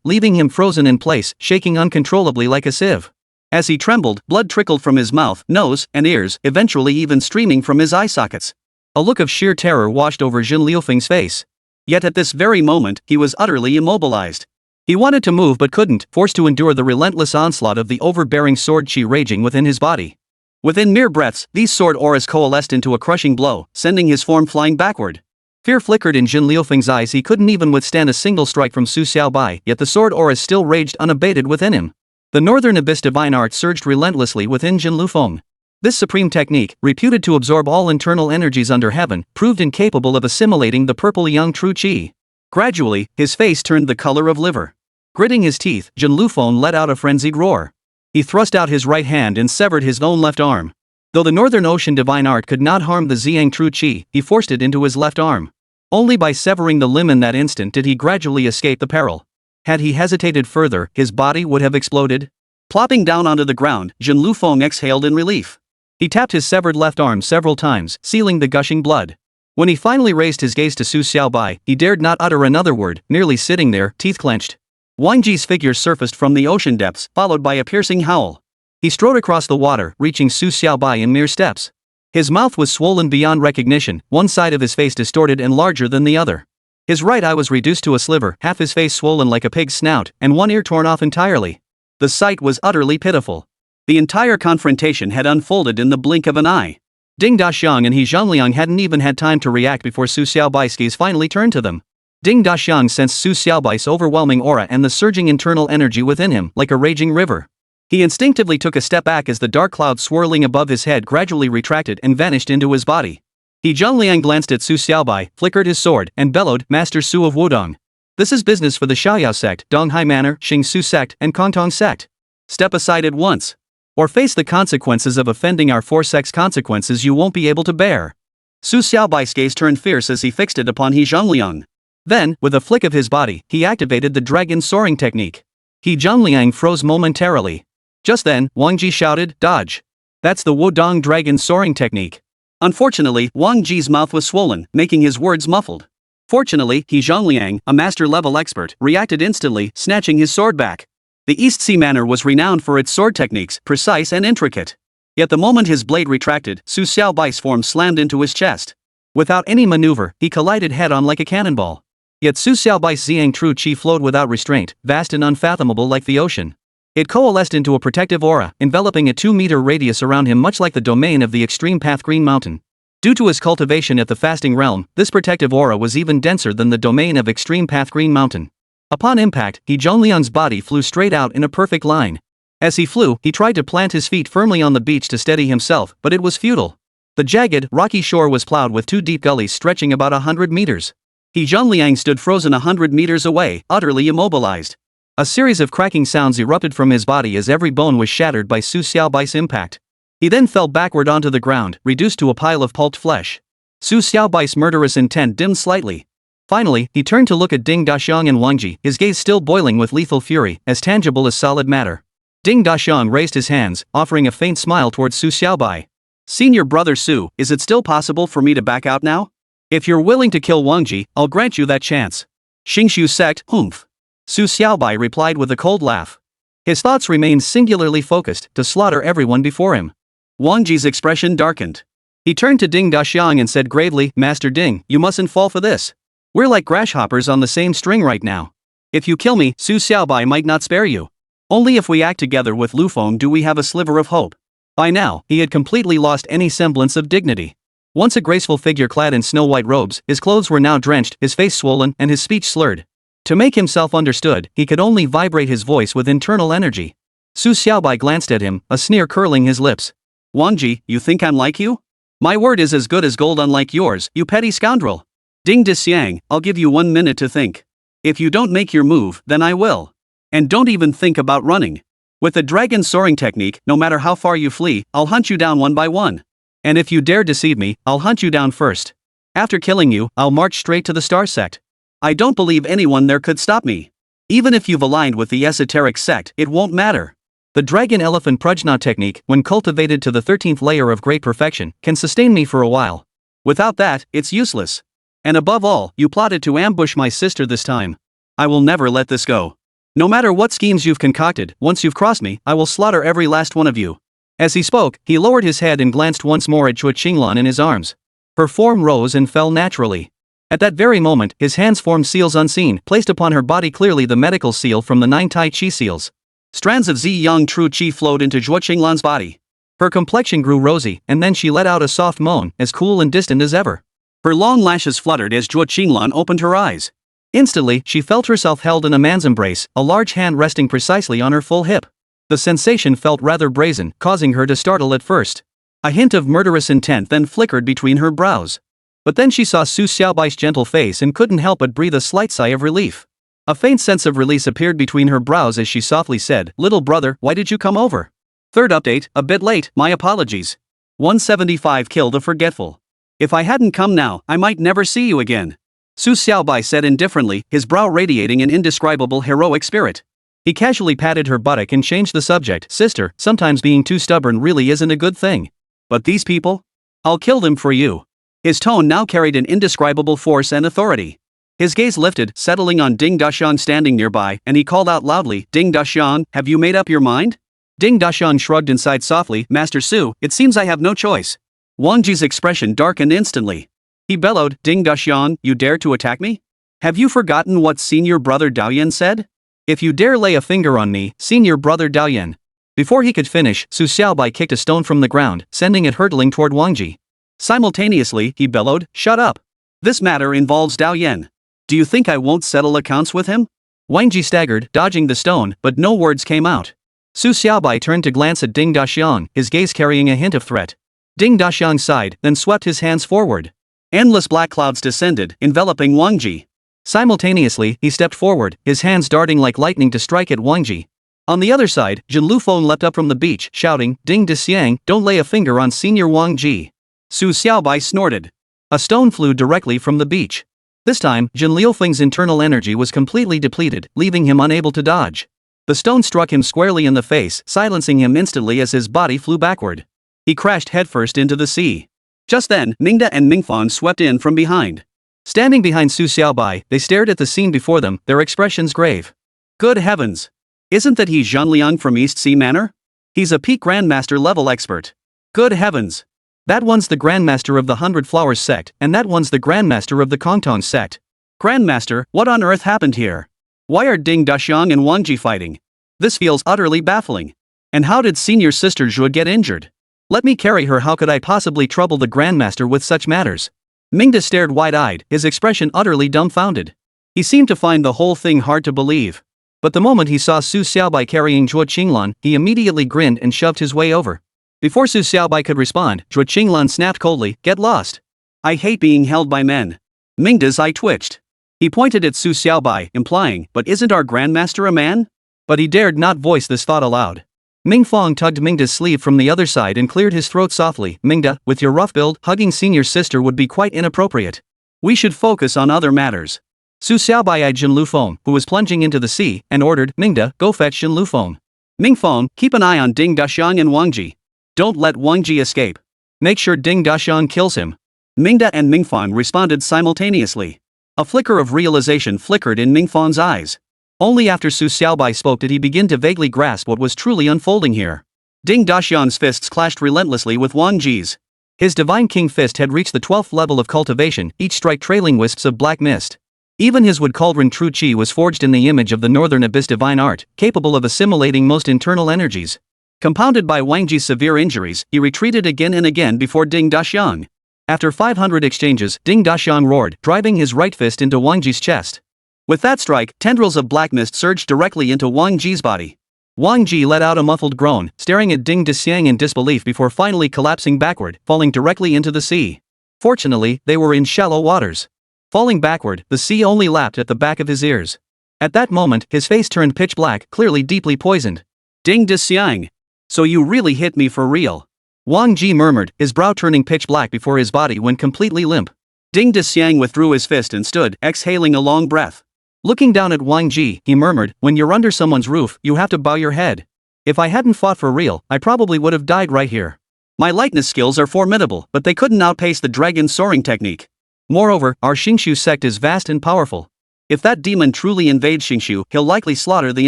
leaving him frozen in place, shaking uncontrollably like a sieve. As he trembled, blood trickled from his mouth, nose, and ears, eventually even streaming from his eye sockets. A look of sheer terror washed over Jin Liufeng's face. Yet at this very moment, he was utterly immobilized. He wanted to move but couldn't, forced to endure the relentless onslaught of the overbearing sword qi raging within his body. Within mere breaths, these sword auras coalesced into a crushing blow, sending his form flying backward. Fear flickered in Jin Liufeng's eyes. He couldn't even withstand a single strike from Su Xiaobai, yet the sword auras still raged unabated within him. The Northern Abyss divine art surged relentlessly within Jin Lufeng. This supreme technique, reputed to absorb all internal energies under heaven, proved incapable of assimilating the purple Yang True Qi. Gradually, his face turned the color of liver. Gritting his teeth, Jin Lufeng let out a frenzied roar. He thrust out his right hand and severed his own left arm. Though the Northern Ocean divine art could not harm the Ziyang True Qi, he forced it into his left arm. Only by severing the limb in that instant did he gradually escape the peril. Had he hesitated further, his body would have exploded. Plopping down onto the ground, Jin Lufeng exhaled in relief. He tapped his severed left arm several times, sealing the gushing blood. When he finally raised his gaze to Su Xiaobai, he dared not utter another word, merely sitting there, teeth clenched. Wang Ji's figure surfaced from the ocean depths, followed by a piercing howl. He strode across the water, reaching Su Xiaobai in mere steps. His mouth was swollen beyond recognition, one side of his face distorted and larger than the other. His right eye was reduced to a sliver, half his face swollen like a pig's snout, and one ear torn off entirely. The sight was utterly pitiful. The entire confrontation had unfolded in the blink of an eye. Ding Daxiang and He Zhongliang hadn't even had time to react before Su Xiaobai's gaze finally turned to them. Ding Daxiang sensed Su Xiaobai's overwhelming aura and the surging internal energy within him, like a raging river. He instinctively took a step back as the dark cloud swirling above his head gradually retracted and vanished into his body. He Zhongliang glanced at Su Xiaobai, flickered his sword, and bellowed, Master Su of Wudong. This is business for the Xiaoyao sect, Donghai Manor, Xingsu sect, and Kongtong sect. Step aside at once. Or face the consequences of offending our four sects, consequences you won't be able to bear. Su Xiaobai's gaze turned fierce as he fixed it upon He Zhongliang. Then, with a flick of his body, he activated the dragon soaring technique. He Zhongliang froze momentarily. Just then, Wang Ji shouted, Dodge. That's the Wudong dragon soaring technique. Unfortunately, Wang Ji's mouth was swollen, making his words muffled. Fortunately, He Zhongliang, a master-level expert, reacted instantly, snatching his sword back. The East Sea Manor was renowned for its sword techniques, precise and intricate. Yet the moment his blade retracted, Su Xiaobai's form slammed into his chest. Without any maneuver, he collided head-on like a cannonball. Yet Su Xiaobai's Ziyang True Qi flowed without restraint, vast and unfathomable like the ocean. It coalesced into a protective aura, enveloping a 2-meter radius around him, much like the domain of the extreme path Green Mountain. Due to his cultivation at the fasting realm, this protective aura was even denser than the domain of extreme path Green Mountain. Upon impact, He Zhongliang's body flew straight out in a perfect line. As he flew, he tried to plant his feet firmly on the beach to steady himself, but it was futile. The jagged, rocky shore was plowed with 2 deep gullies stretching about 100 meters. He Zhongliang stood frozen 100 meters away, utterly immobilized. A series of cracking sounds erupted from his body as every bone was shattered by Su Xiaobai's impact. He then fell backward onto the ground, reduced to a pile of pulped flesh. Su Xiaobai's murderous intent dimmed slightly. Finally, he turned to look at Ding Daxiang and Wang Ji, his gaze still boiling with lethal fury, as tangible as solid matter. Ding Daxiang raised his hands, offering a faint smile towards Su Xiaobai. "Senior brother Su, is it still possible for me to back out now? If you're willing to kill Wang Ji, I'll grant you that chance." "Xingshu Sect, humph." Su Xiaobai replied with a cold laugh. His thoughts remained singularly focused, to slaughter everyone before him. Wang Ji's expression darkened. He turned to Ding Daxiang and said gravely, "Master Ding, you mustn't fall for this. We're like grasshoppers on the same string right now. If you kill me, Su Xiaobai might not spare you. Only if we act together with Lu Feng do we have a sliver of hope." By now, he had completely lost any semblance of dignity. Once a graceful figure clad in snow-white robes, his clothes were now drenched, his face swollen, and his speech slurred. To make himself understood, he could only vibrate his voice with internal energy. Su Xiaobai glanced at him, a sneer curling his lips. "Wang Ji, you think I'm like you? My word is as good as gold unlike yours, you petty scoundrel. Ding Daxiang, I'll give you 1 minute to think. If you don't make your move, then I will. And don't even think about running. With the dragon soaring technique, no matter how far you flee, I'll hunt you down one by one. And if you dare deceive me, I'll hunt you down first. After killing you, I'll march straight to the Star Sect. I don't believe anyone there could stop me. Even if you've aligned with the esoteric sect, it won't matter. The dragon elephant prajna technique, when cultivated to the 13th layer of great perfection, can sustain me for a while. Without that, it's useless. And above all, you plotted to ambush my sister this time. I will never let this go. No matter what schemes you've concocted, once you've crossed me, I will slaughter every last one of you." As he spoke, he lowered his head and glanced once more at Huixin in his arms. Her form rose and fell naturally. At that very moment, his hands formed seals unseen, placed upon her body clearly the medical seal from the 9 Tai Chi seals. Strands of Ziyang True Qi flowed into Huixin's body. Her complexion grew rosy, and then she let out a soft moan, as cool and distant as ever. Her long lashes fluttered as Huixin opened her eyes. Instantly, she felt herself held in a man's embrace, a large hand resting precisely on her full hip. The sensation felt rather brazen, causing her to startle at first. A hint of murderous intent then flickered between her brows. But then she saw Su Xiaobai's gentle face and couldn't help but breathe a slight sigh of relief. A faint sense of release appeared between her brows as she softly said, "Little brother, why did you come over?" Third update, a bit late, my apologies. 175 Kill the Forgetful. If I hadn't come now, I might never see you again. Su Xiaobai said indifferently, his brow radiating an indescribable heroic spirit. He casually patted her buttock and changed the subject. "Sister, sometimes being too stubborn really isn't a good thing. But these people? I'll kill them for you." His tone now carried an indescribable force and authority. His gaze lifted, settling on Ding Daxiang standing nearby, and he called out loudly, "Ding Daxiang, have you made up your mind?" Ding Daxiang shrugged and sighed softly, "Master Su, it seems I have no choice." Wang Ji's expression darkened instantly. He bellowed, "Ding Daxiang, you dare to attack me? Have you forgotten what senior brother Daoyan said? If you dare lay a finger on me, senior brother Daoyan." Before he could finish, Su Xiaobai kicked a stone from the ground, sending it hurtling toward Wang Ji. Simultaneously, he bellowed, "Shut up. This matter involves Daoyan. Do you think I won't settle accounts with him?" Wang Ji staggered, dodging the stone, but no words came out. Su Xiaobai turned to glance at Ding Daxiang, his gaze carrying a hint of threat. Ding Daxiang sighed, then swept his hands forward. Endless black clouds descended, enveloping Wang Ji. Simultaneously, he stepped forward, his hands darting like lightning to strike at Wang Ji. On the other side, Jin Lufeng leapt up from the beach, shouting, "Ding Daxiang, don't lay a finger on senior Wang Ji." Su Xiaobai snorted. A stone flew directly from the beach. This time, Jin Lufeng's internal energy was completely depleted, leaving him unable to dodge. The stone struck him squarely in the face, silencing him instantly as his body flew backward. He crashed headfirst into the sea. Just then, Mingda and Mingfan swept in from behind. Standing behind Su Xiaobai, they stared at the scene before them, their expressions grave. Good heavens! Isn't that he Zhanliang from East Sea Manor? He's a peak Grandmaster level expert. Good heavens! That one's the Grandmaster of the 100 Flowers sect, and that one's the Grandmaster of the Kongtong sect. Grandmaster, what on earth happened here? Why are Ding Daxiang and Wang Ji fighting? This feels utterly baffling. And how did senior sister Zhu get injured? Let me carry her. How could I possibly trouble the Grandmaster with such matters? Mingda stared wide-eyed, his expression utterly dumbfounded. He seemed to find the whole thing hard to believe. But the moment he saw Su Xiaobai carrying Zhuo Qinglan, he immediately grinned and shoved his way over. Before Su Xiaobai could respond, Zhuo Qinglan snapped coldly, "Get lost. I hate being held by men." Mingda's eye twitched. He pointed at Su Xiaobai, implying, but isn't our grandmaster a man? But he dared not voice this thought aloud. Ming Fong tugged Mingda's sleeve from the other side and cleared his throat softly. Mingda, with your rough build, hugging senior sister would be quite inappropriate. We should focus on other matters. Su Xiaobai eyed Jin Lufeng, who was plunging into the sea, and ordered, Mingda, go fetch Jin Lufeng. Ming Fong, keep an eye on Ding Daxiang and Wang Ji. Don't let Wang Ji escape. Make sure Ding Daxiang kills him. Mingda and Ming Fong responded simultaneously. A flicker of realization flickered in Ming Fong's eyes. Only after Su Xiaobai spoke did he begin to vaguely grasp what was truly unfolding here. Ding Daxiang's fists clashed relentlessly with Wang Ji's. His Divine King fist had reached the 12th level of cultivation, each strike trailing wisps of black mist. Even his wood cauldron True Qi was forged in the image of the Northern Abyss divine art, capable of assimilating most internal energies. Compounded by Wang Ji's severe injuries, he retreated again and again before Ding Daxiang. After 500 exchanges, Ding Daxiang roared, driving his right fist into Wang Ji's chest. With that strike, tendrils of black mist surged directly into Wang Ji's body. Wang Ji let out a muffled groan, staring at Ding Daxiang in disbelief before finally collapsing backward, falling directly into the sea. Fortunately, they were in shallow waters. Falling backward, the sea only lapped at the back of his ears. At that moment, his face turned pitch black, clearly deeply poisoned. Ding Daxiang. So you really hit me for real. Wang Ji murmured, his brow turning pitch black before his body went completely limp. Ding Daxiang withdrew his fist and stood, exhaling a long breath. Looking down at Wang Ji, he murmured, when you're under someone's roof, you have to bow your head. If I hadn't fought for real, I probably would have died right here. My lightness skills are formidable, but they couldn't outpace the dragon soaring technique. Moreover, our Xingshu sect is vast and powerful. If that demon truly invades Xingshu, he'll likely slaughter the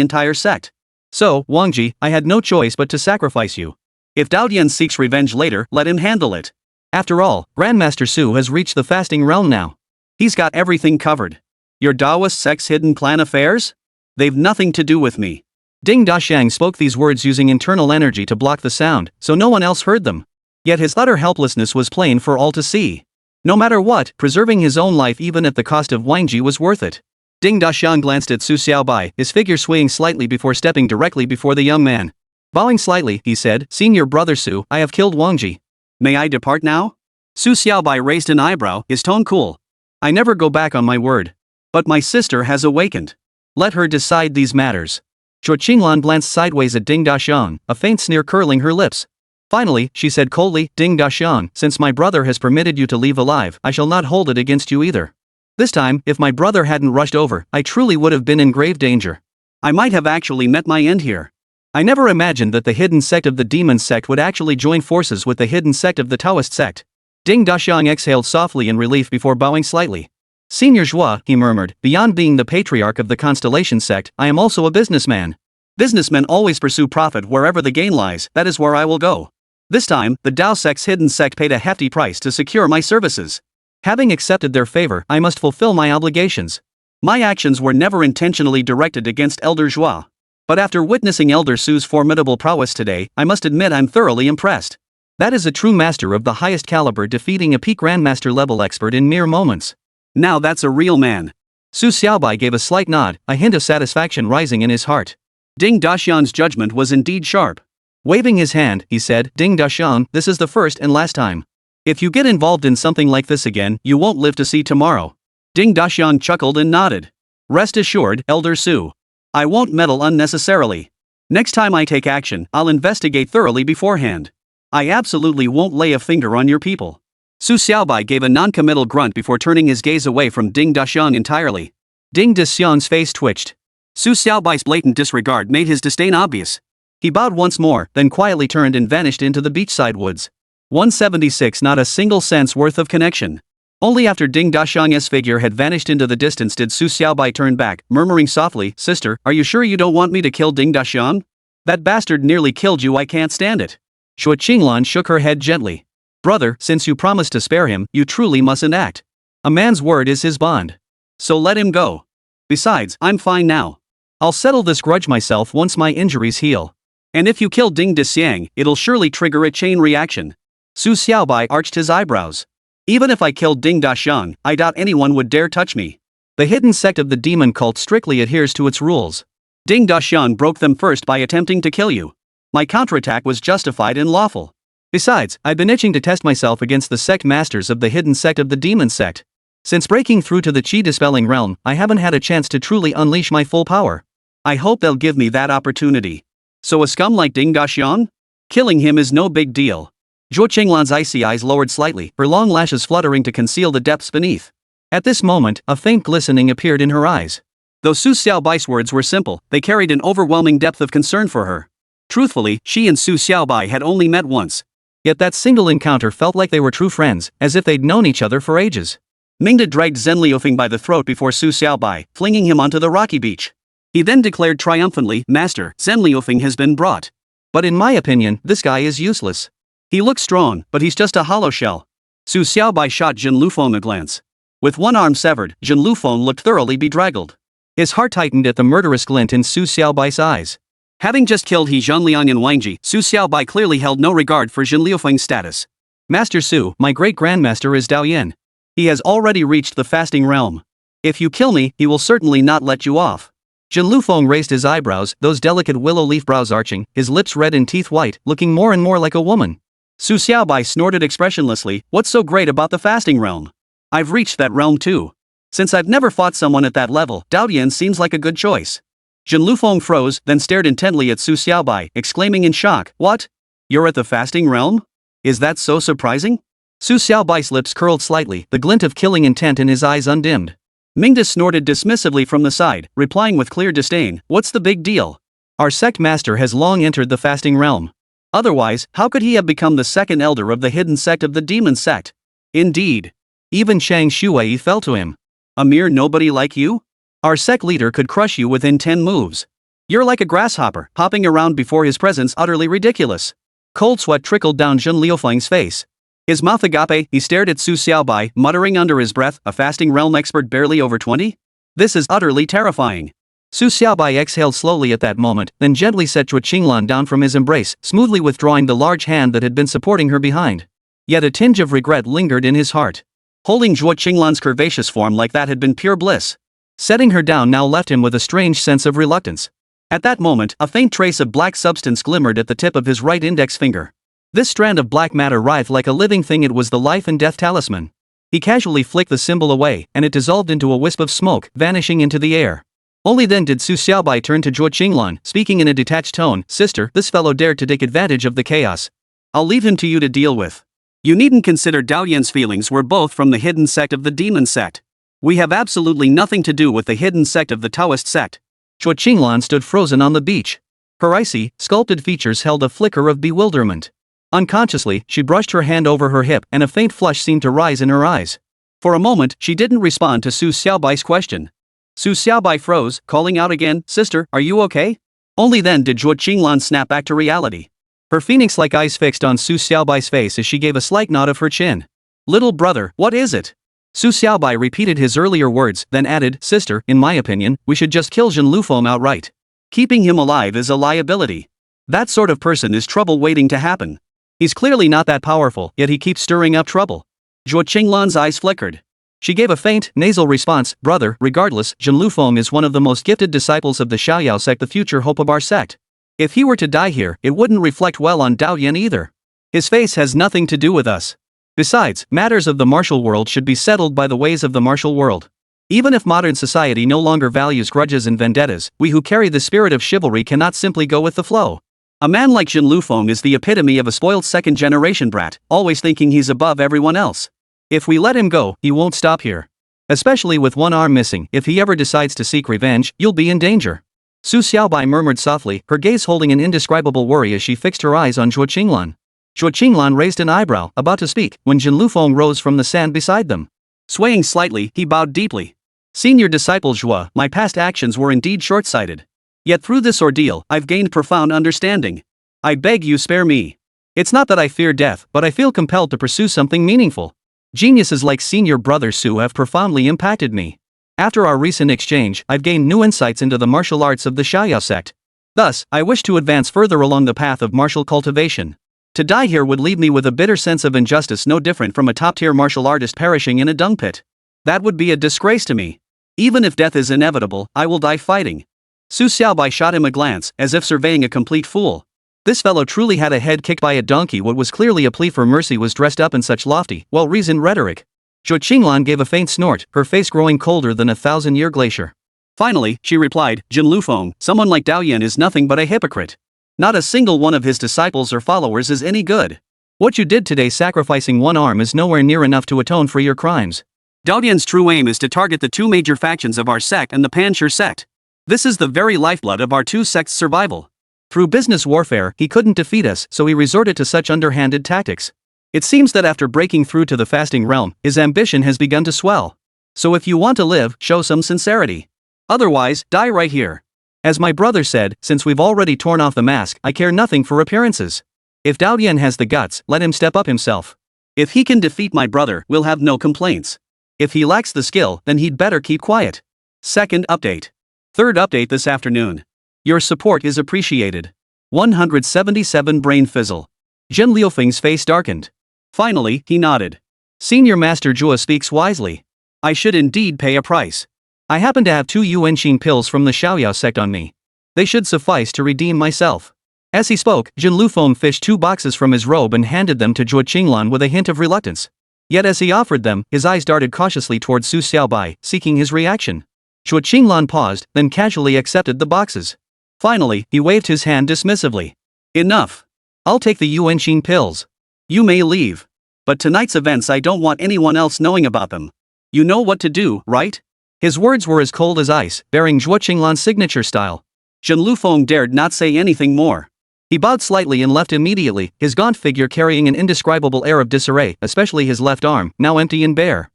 entire sect. So, Wang Ji, I had no choice but to sacrifice you. If Daodian seeks revenge later, let him handle it. After all, Grandmaster Su has reached the fasting realm now. He's got everything covered. Your Taoist sect's hidden clan affairs? They've nothing to do with me. Ding Daxiang spoke these words using internal energy to block the sound, so no one else heard them. Yet his utter helplessness was plain for all to see. No matter what, preserving his own life even at the cost of Wang Ji was worth it. Ding Daxiang glanced at Su Xiaobai, his figure swaying slightly before stepping directly before the young man. Bowing slightly, he said, Senior brother Su, I have killed Wang Ji. May I depart now? Su Xiaobai raised an eyebrow, his tone cool. I never go back on my word. But my sister has awakened. Let her decide these matters. Zhuo Qinglan glanced sideways at Ding Daxiang, a faint sneer curling her lips. Finally, she said coldly, Ding Daxiang, since my brother has permitted you to leave alive, I shall not hold it against you either. This time, if my brother hadn't rushed over, I truly would have been in grave danger. I might have actually met my end here. I never imagined that the hidden sect of the demon sect would actually join forces with the hidden sect of the Taoist sect. Ding Daxiang exhaled softly in relief before bowing slightly. Senior Zhua, he murmured, beyond being the patriarch of the Constellation sect, I am also a businessman. Businessmen always pursue profit wherever the gain lies, that is where I will go. This time, the Tao sect's hidden sect paid a hefty price to secure my services. Having accepted their favor, I must fulfill my obligations. My actions were never intentionally directed against Elder Zhua. But after witnessing Elder Su's formidable prowess today, I must admit I'm thoroughly impressed. That is a true master of the highest caliber defeating a peak grandmaster level expert in mere moments. Now that's a real man. Su Xiaobai gave a slight nod, a hint of satisfaction rising in his heart. Ding Daxiang's judgment was indeed sharp. Waving his hand, he said, Ding Daxiang, this is the first and last time. If you get involved in something like this again, you won't live to see tomorrow. Ding Daxiang chuckled and nodded. Rest assured, Elder Su. I won't meddle unnecessarily. Next time I take action, I'll investigate thoroughly beforehand. I absolutely won't lay a finger on your people. Su Xiaobai gave a non-committal grunt before turning his gaze away from Ding Daxiang entirely. Ding Daxiang's face twitched. Su Xiaobai's blatant disregard made his disdain obvious. He bowed once more, then quietly turned and vanished into the beachside woods. 176 Not a single cent's worth of connection. Only after Ding Daxiang's figure had vanished into the distance did Su Xiaobai turn back, murmuring softly, Sister, are you sure you don't want me to kill Ding Daxiang? That bastard nearly killed you, I can't stand it. Zhuo Qinglan shook her head gently. Brother, since you promised to spare him, you truly mustn't act. A man's word is his bond. So let him go. Besides, I'm fine now. I'll settle this grudge myself once my injuries heal. And if you kill Ding Daxiang, it'll surely trigger a chain reaction. Su Xiaobai arched his eyebrows. Even if I killed Ding Daxiang, I doubt anyone would dare touch me. The hidden sect of the demon cult strictly adheres to its rules. Ding Daxiang broke them first by attempting to kill you. My counterattack was justified and lawful. Besides, I've been itching to test myself against the sect masters of the hidden sect of the demon sect. Since breaking through to the Qi-dispelling realm, I haven't had a chance to truly unleash my full power. I hope they'll give me that opportunity. So a scum like Ding Gaxian? Killing him is no big deal. Zhuo Qinglan's icy eyes lowered slightly, her long lashes fluttering to conceal the depths beneath. At this moment, a faint glistening appeared in her eyes. Though Su Xiaobai's words were simple, they carried an overwhelming depth of concern for her. Truthfully, she and Su Xiaobai had only met once. Yet that single encounter felt like they were true friends, as if they'd known each other for ages. Mingda dragged Zhen Liufeng by the throat before Su Xiaobai, flinging him onto the rocky beach. He then declared triumphantly, "Master, Zhen Liufeng has been brought. But in my opinion, this guy is useless. He looks strong, but he's just a hollow shell." Su Xiaobai shot Zhen Lufeng a glance. With one arm severed, Zhen Lufeng looked thoroughly bedraggled. His heart tightened at the murderous glint in Su Xiaobai's eyes. Having just killed He Zhanliang and Wangji, Su Xiaobai clearly held no regard for Zhen Liufeng's status. "Master Su, my great-grandmaster is Dao Yin. He has already reached the fasting realm. If you kill me, he will certainly not let you off." Zhen Lufeng raised his eyebrows, those delicate willow leaf brows arching, his lips red and teeth white, looking more and more like a woman. Su Xiaobai snorted expressionlessly, "What's so great about the fasting realm? I've reached that realm too. Since I've never fought someone at that level, Dao Yin seems like a good choice." Zhen Lufeng froze, then stared intently at Su Xiaobai, exclaiming in shock, "What? You're at the fasting realm? Is that so surprising?" Su Xiaobai's lips curled slightly, the glint of killing intent in his eyes undimmed. Mingda snorted dismissively from the side, replying with clear disdain, "What's the big deal? Our sect master has long entered the fasting realm. Otherwise, how could he have become the second elder of the hidden sect of the demon sect? Indeed. Even Shang Shuai fell to him. A mere nobody like you? Our sect leader could crush you within 10 moves. You're like a grasshopper, hopping around before his presence, utterly ridiculous." Cold sweat trickled down Zhen Liufeng's face. His mouth agape, he stared at Su Xiaobai, muttering under his breath, "A fasting realm expert barely over 20? This is utterly terrifying." Su Xiaobai exhaled slowly at that moment, then gently set Zhuo Qinglan down from his embrace, smoothly withdrawing the large hand that had been supporting her behind. Yet a tinge of regret lingered in his heart. Holding Zhuo Qinglan's curvaceous form like that had been pure bliss. Setting her down now left him with a strange sense of reluctance. At that moment, a faint trace of black substance glimmered at the tip of his right index finger. This strand of black matter writhed like a living thing. It was the life and death talisman. He casually flicked the symbol away, and it dissolved into a wisp of smoke, vanishing into the air. Only then did Su Xiaobai turn to Zhuo Qinglan, speaking in a detached tone, "Sister, this fellow dared to take advantage of the chaos. I'll leave him to you to deal with. You needn't consider Dao Yin's feelings were both from the hidden sect of the demon sect. We have absolutely nothing to do with the hidden sect of the Taoist sect." Zhuo Qinglan stood frozen on the beach. Her icy, sculpted features held a flicker of bewilderment. Unconsciously, she brushed her hand over her hip, and a faint flush seemed to rise in her eyes. For a moment, she didn't respond to Su Xiaobai's question. Su Xiaobai froze, calling out again, "Sister, are you okay?" Only then did Zhuo Qinglan snap back to reality. Her phoenix-like eyes fixed on Su Xiaobai's face as she gave a slight nod of her chin. "Little brother, what is it?" Su Xiaobai repeated his earlier words, then added, "Sister, in my opinion, we should just kill Zhen Lufeng outright. Keeping him alive is a liability. That sort of person is trouble waiting to happen. He's clearly not that powerful, yet he keeps stirring up trouble." Zhuo Qinglan's eyes flickered. She gave a faint, nasal response, "Brother, regardless, Zhen Lufeng is one of the most gifted disciples of the Xiaoyao sect, the future hope of our sect. If he were to die here, it wouldn't reflect well on Dao Yin either. His face has nothing to do with us. Besides, matters of the martial world should be settled by the ways of the martial world. Even if modern society no longer values grudges and vendettas, we who carry the spirit of chivalry cannot simply go with the flow. A man like Zhen Lufeng is the epitome of a spoiled second-generation brat, always thinking he's above everyone else. If we let him go, he won't stop here. Especially with one arm missing, if he ever decides to seek revenge, you'll be in danger." Su Xiaobai murmured softly, her gaze holding an indescribable worry as she fixed her eyes on Zhuo Qinglan. Zhuo Qinglan raised an eyebrow, about to speak, when Zhen Lufeng rose from the sand beside them. Swaying slightly, he bowed deeply. "Senior disciple Zhuo, my past actions were indeed short-sighted. Yet through this ordeal, I've gained profound understanding. I beg you spare me. It's not that I fear death, but I feel compelled to pursue something meaningful. Geniuses like senior brother Su have profoundly impacted me. After our recent exchange, I've gained new insights into the martial arts of the Xiaoyao sect. Thus, I wish to advance further along the path of martial cultivation. To die here would leave me with a bitter sense of injustice, no different from a top-tier martial artist perishing in a dung pit. That would be a disgrace to me. Even if death is inevitable, I will die fighting." Su Xiaobai shot him a glance, as if surveying a complete fool. This fellow truly had a head kicked by a donkey. What was clearly a plea for mercy was dressed up in such lofty, well-reasoned rhetoric. Zhuo Qinglan gave a faint snort, her face growing colder than a 1,000-year glacier. Finally, she replied, Jin Lufeng, someone like Dao Yan is nothing but a hypocrite. Not a single one of his disciples or followers is any good. What you did today sacrificing one arm is nowhere near enough to atone for your crimes. Dao Yan's true aim is to target the two major factions of our sect and the Panshi sect. This is the very lifeblood of our two sects' survival. Through business warfare, he couldn't defeat us, so he resorted to such underhanded tactics. It seems that after breaking through to the fasting realm, his ambition has begun to swell. So if you want to live, show some sincerity. Otherwise, die right here. As my brother said, since we've already torn off the mask, I care nothing for appearances. If Dao Yan has the guts, let him step up himself. If he can defeat my brother, we'll have no complaints. If he lacks the skill, then he'd better keep quiet. Second update. Third update this afternoon. Your support is appreciated. 177 brain fizzle. Jin Liufeng's face darkened. Finally, he nodded. Senior Master Zhuo speaks wisely. I should indeed pay a price. I happen to have 2 Huixin pills from the Xiaobai sect on me. They should suffice to redeem myself. As he spoke, Jin Lufeng fished 2 boxes from his robe and handed them to Zhuo Qinglan with a hint of reluctance. Yet as he offered them, his eyes darted cautiously towards Su Xiaobai, seeking his reaction. Zhuo Qinglan paused, then casually accepted the boxes. Finally, he waved his hand dismissively. Enough. I'll take the Huixin pills. You may leave. But tonight's events I don't want anyone else knowing about them. You know what to do, right? His words were as cold as ice, bearing Zhuo Qinglan's signature style. Jin Lufeng dared not say anything more. He bowed slightly and left immediately, his gaunt figure carrying an indescribable air of disarray, especially his left arm, now empty and bare.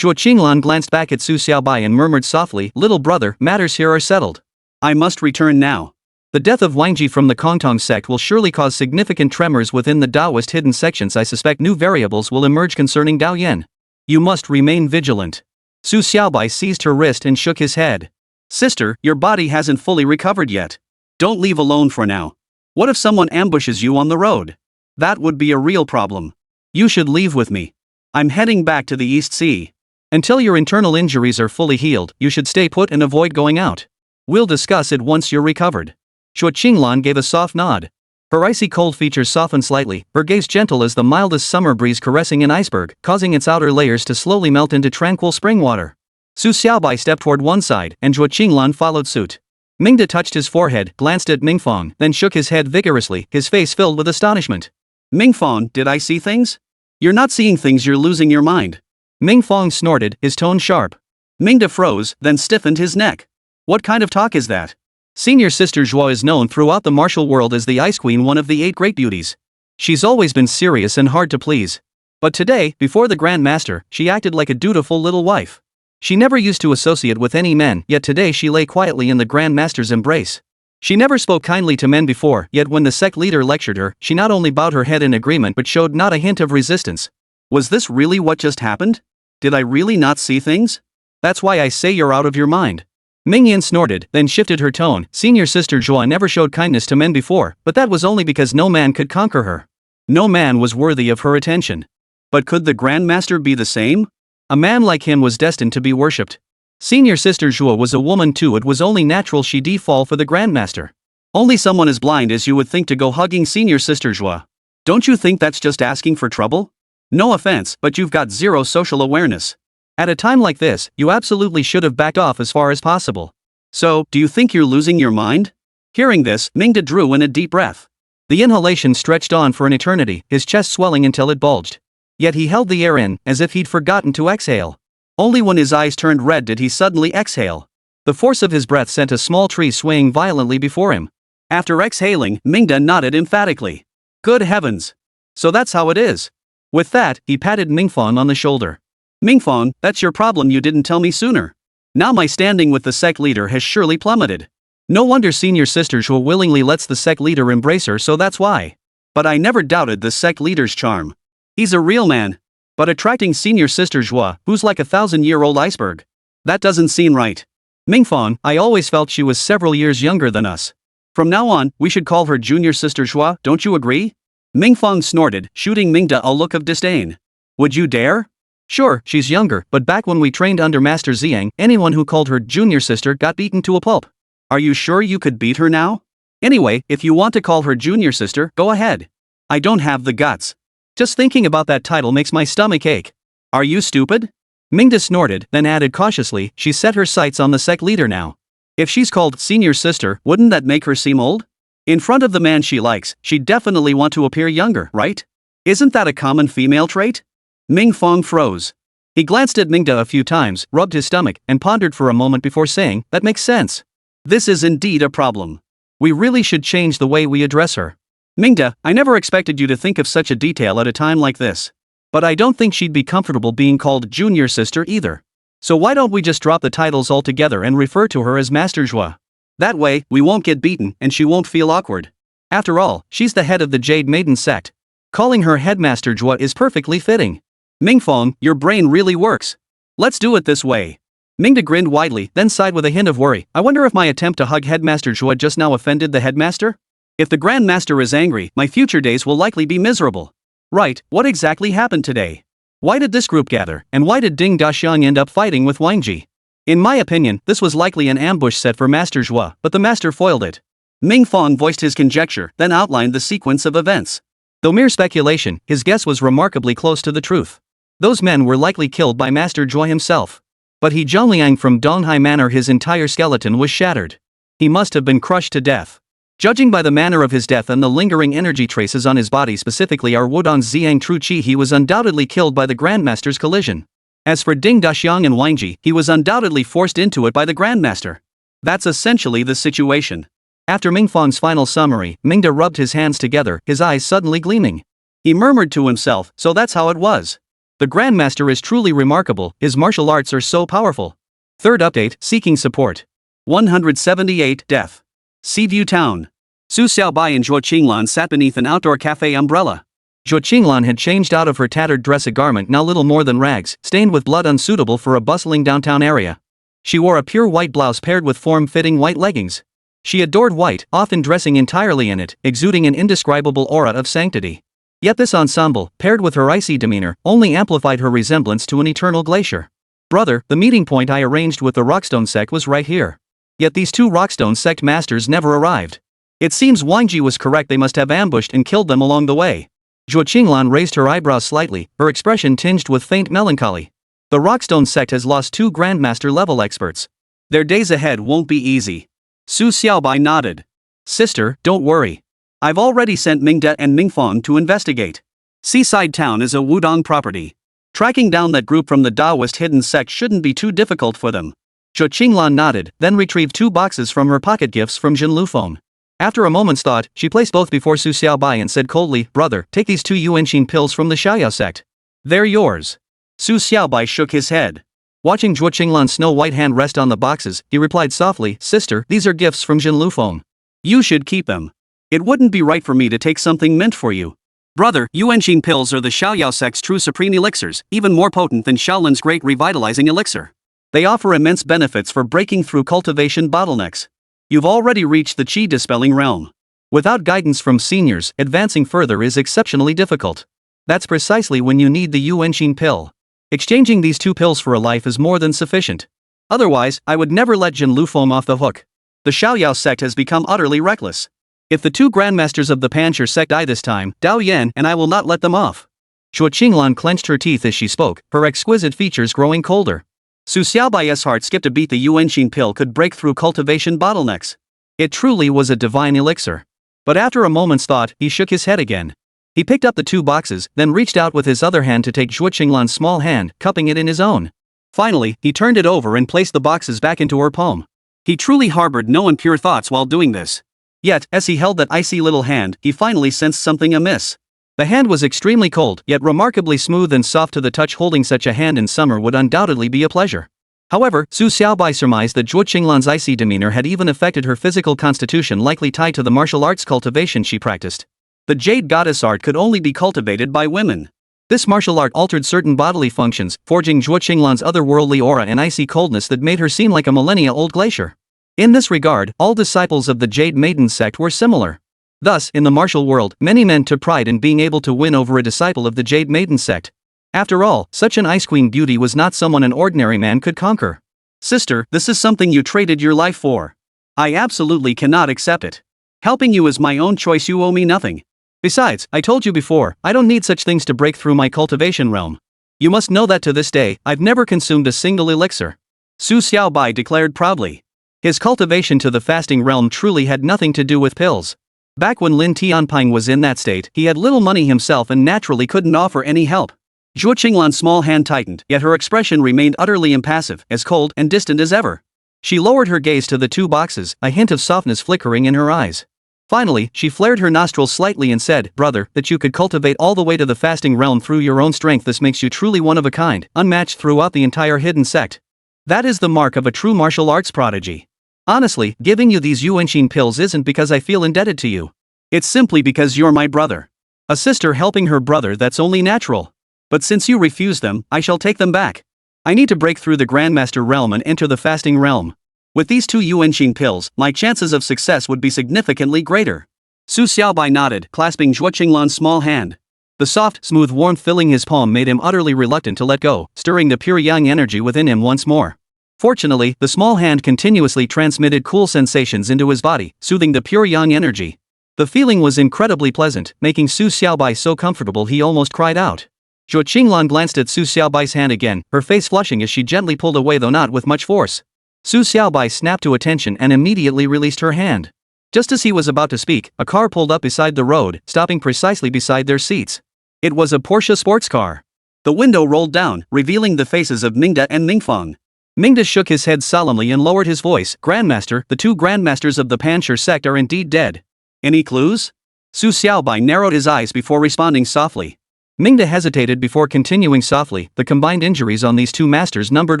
Zhuo Qinglan glanced back at Su Xiaobai and murmured softly, Little brother, matters here are settled. I must return now. The death of Wangji from the Kongtong sect will surely cause significant tremors within the Taoist hidden sections. I suspect new variables will emerge concerning Dao Yan. You must remain vigilant. Su Xiaobai seized her wrist and shook his head. Sister, your body hasn't fully recovered yet. Don't leave alone for now. What if someone ambushes you on the road? That would be a real problem. You should leave with me. I'm heading back to the East Sea. Until your internal injuries are fully healed, you should stay put and avoid going out. We'll discuss it once you're recovered. Zhuo Qinglan gave a soft nod. Her icy cold features softened slightly, her gaze gentle as the mildest summer breeze caressing an iceberg, causing its outer layers to slowly melt into tranquil spring water. Su Xiaobai stepped toward one side, and Zhuo Qinglan followed suit. Mingda touched his forehead, glanced at Mingfang, then shook his head vigorously, his face filled with astonishment. Mingfang, did I see things? You're not seeing things, you're losing your mind. Mingfang snorted, his tone sharp. Mingda froze, then stiffened his neck. What kind of talk is that? Senior Sister Zhuo is known throughout the martial world as the Ice Queen, one of the 8 great beauties. She's always been serious and hard to please. But today, before the Grand Master, she acted like a dutiful little wife. She never used to associate with any men, yet today she lay quietly in the Grand Master's embrace. She never spoke kindly to men before, yet when the sect leader lectured her, she not only bowed her head in agreement but showed not a hint of resistance. Was this really what just happened? Did I really not see things? That's why I say you're out of your mind. Mingyan snorted, then shifted her tone. Senior Sister Zhuo never showed kindness to men before, but that was only because no man could conquer her. No man was worthy of her attention. But could the Grand Master be the same? A man like him was destined to be worshipped. Senior Sister Zhuo was a woman too, it was only natural she'd fall for the Grand Master. Only someone as blind as you would think to go hugging Senior Sister Zhuo. Don't you think that's just asking for trouble? No offense, but you've got zero social awareness. At a time like this, you absolutely should have backed off as far as possible. So, do you think you're losing your mind? Hearing this, Mingda drew in a deep breath. The inhalation stretched on for an eternity, his chest swelling until it bulged. Yet he held the air in, as if he'd forgotten to exhale. Only when his eyes turned red did he suddenly exhale. The force of his breath sent a small tree swaying violently before him. After exhaling, Mingda nodded emphatically. Good heavens! So that's how it is. With that, he patted Mingfang on the shoulder. Mingfang, that's your problem, you didn't tell me sooner. Now my standing with the sect leader has surely plummeted. No wonder Senior Sister Zhuo willingly lets the sect leader embrace her, so that's why. But I never doubted the sect leader's charm. He's a real man. But attracting Senior Sister Zhuo, who's like a 1,000-year-old iceberg. That doesn't seem right. Mingfang, I always felt she was several years younger than us. From now on, we should call her Junior Sister Zhuo, don't you agree? Mingfang snorted, shooting Mingda a look of disdain. Would you dare? Sure, she's younger, but back when we trained under Master Ziyang, anyone who called her Junior Sister got beaten to a pulp. Are you sure you could beat her now? Anyway, if you want to call her Junior Sister, go ahead. I don't have the guts. Just thinking about that title makes my stomach ache. Are you stupid? Mingda snorted, then added cautiously, she's set her sights on the sect leader now. If she's called senior sister, wouldn't that make her seem old? In front of the man she likes, she'd definitely want to appear younger, right? Isn't that a common female trait? Ming Fong froze. He glanced at Mingda a few times, rubbed his stomach, and pondered for a moment before saying, that makes sense. This is indeed a problem. We really should change the way we address her. Mingda, I never expected you to think of such a detail at a time like this. But I don't think she'd be comfortable being called junior sister either. So why don't we just drop the titles altogether and refer to her as Master Zhua? That way, we won't get beaten and she won't feel awkward. After all, she's the head of the Jade Maiden Sect. Calling her Headmaster Zhua is perfectly fitting. Mingfeng, your brain really works. Let's do it this way. Mingda grinned widely, then sighed with a hint of worry. I wonder if my attempt to hug Headmaster Zhua just now offended the headmaster? If the Grand Master is angry, my future days will likely be miserable. Right, what exactly happened today? Why did this group gather, and why did Ding Daxiang end up fighting with Wangji? In my opinion, this was likely an ambush set for Master Zhua, but the master foiled it. Ming Fong voiced his conjecture, then outlined the sequence of events. Though mere speculation, his guess was remarkably close to the truth. Those men were likely killed by Master Zhua himself. But he Zhongliang from Donghai Manor, his entire skeleton was shattered. He must have been crushed to death. Judging by the manner of his death and the lingering energy traces on his body, specifically our Wudong's Ziyang True Qi, he was undoubtedly killed by the Grandmaster's collision. As for Ding Daxiang and Wangji, he was undoubtedly forced into it by the Grandmaster. That's essentially the situation. After Mingfeng's final summary, Mingda rubbed his hands together, his eyes suddenly gleaming. He murmured to himself, so that's how it was. The Grandmaster is truly remarkable, his martial arts are so powerful. Third update, seeking support. 178 Death. Seaview Town. Su Xiaobai and Zhuo Qinglan sat beneath an outdoor cafe umbrella. Zhuo Qinglan had changed out of her tattered dress, a garment now little more than rags, stained with blood, unsuitable for a bustling downtown area. She wore a pure white blouse paired with form-fitting white leggings. She adored white, often dressing entirely in it, exuding an indescribable aura of sanctity. Yet this ensemble, paired with her icy demeanor, only amplified her resemblance to an eternal glacier. Brother, the meeting point I arranged with the Rockstone sect was right here. Yet these two Rockstone sect masters never arrived. It seems Wangji was correct, they must have ambushed and killed them along the way. Zhuo Qinglan raised her eyebrows slightly, her expression tinged with faint melancholy. The Rockstone sect has lost two Grandmaster level experts. Their days ahead won't be easy. Su Xiaobai nodded. Sister, don't worry. I've already sent Mingda and Mingfeng to investigate. Seaside Town is a Wudong property. Tracking down that group from the Taoist hidden sect shouldn't be too difficult for them. Zhuo Qinglan nodded, then retrieved two boxes from her pocket gifts from Jin Lufeng. After a moment's thought, she placed both before Su Xiaobai and said coldly, Brother, take these two Huixin pills from the Xiaoyao sect. They're yours. Su Xiaobai shook his head. Watching Zhuo Qinglan's snow-white hand rest on the boxes, he replied softly, Sister, these are gifts from Jin Lufeng. You should keep them. It wouldn't be right for me to take something meant for you. Brother, Huixin pills are the Xiaoyao sect's true supreme elixirs, even more potent than Shaolin's great revitalizing elixir. They offer immense benefits for breaking through cultivation bottlenecks. You've already reached the qi dispelling realm. Without guidance from seniors, advancing further is exceptionally difficult. That's precisely when you need the Huixin pill. Exchanging these two pills for a life is more than sufficient. Otherwise, I would never let Jin Lufeng off the hook. The Xiaoyao sect has become utterly reckless. If the two Grandmasters of the Pancher sect die this time, Dao Yan and I will not let them off. Zhuo Qinglan clenched her teeth as she spoke, her exquisite features growing colder. Su Xiaobai's heart skipped a beat. The Huixin pill could break through cultivation bottlenecks. It truly was a divine elixir. But after a moment's thought, he shook his head again. He picked up the two boxes, then reached out with his other hand to take Zhuo Qinglan's small hand, cupping it in his own. Finally, he turned it over and placed the boxes back into her palm. He truly harbored no impure thoughts while doing this. Yet, as he held that icy little hand, he finally sensed something amiss. The hand was extremely cold, yet remarkably smooth and soft to the touch. Holding such a hand in summer would undoubtedly be a pleasure. However, Su Xiaobai surmised that Zhuo Qinglan's icy demeanor had even affected her physical constitution, likely tied to the martial arts cultivation she practiced. The jade goddess art could only be cultivated by women. This martial art altered certain bodily functions, forging Zhuo Qinglan's otherworldly aura and icy coldness that made her seem like a millennia-old glacier. In this regard, all disciples of the Jade Maiden sect were similar. Thus, in the martial world, many men took pride in being able to win over a disciple of the Jade Maiden sect. After all, such an Ice Queen beauty was not someone an ordinary man could conquer. Sister, this is something you traded your life for. I absolutely cannot accept it. Helping you is my own choice, you owe me nothing. Besides, I told you before, I don't need such things to break through my cultivation realm. You must know that to this day, I've never consumed a single elixir. Su Xiaobai declared proudly. His cultivation to the fasting realm truly had nothing to do with pills. Back when Lin Tianping was in that state, he had little money himself and naturally couldn't offer any help. Zhuo Qinglan's small hand tightened, yet her expression remained utterly impassive, as cold and distant as ever. She lowered her gaze to the two boxes, a hint of softness flickering in her eyes. Finally, she flared her nostrils slightly and said, "Brother, that you could cultivate all the way to the fasting realm through your own strength, this makes you truly one of a kind, unmatched throughout the entire hidden sect. That is the mark of a true martial arts prodigy. Honestly, giving you these Huixin pills isn't because I feel indebted to you. It's simply because you're my brother. A sister helping her brother, that's only natural. But since you refuse them, I shall take them back. I need to break through the Grandmaster realm and enter the fasting realm. With these two Huixin pills, my chances of success would be significantly greater." Su Xiaobai nodded, clasping Zhuo Qinglan's small hand. The soft, smooth warmth filling his palm made him utterly reluctant to let go, stirring the pure yang energy within him once more. Fortunately, the small hand continuously transmitted cool sensations into his body, soothing the pure yang energy. The feeling was incredibly pleasant, making Su Xiaobai so comfortable he almost cried out. Zhuo Qinglan glanced at Su Xiaobai's hand again, her face flushing as she gently pulled away, though not with much force. Su Xiaobai snapped to attention and immediately released her hand. Just as he was about to speak, a car pulled up beside the road, stopping precisely beside their seats. It was a Porsche sports car. The window rolled down, revealing the faces of Mingda and Mingfeng. Mingda shook his head solemnly and lowered his voice. "Grandmaster, the two grandmasters of the Panshur sect are indeed dead. Any clues?" Su Xiaobai narrowed his eyes before responding softly. Mingda hesitated before continuing softly. "The combined injuries on these two masters numbered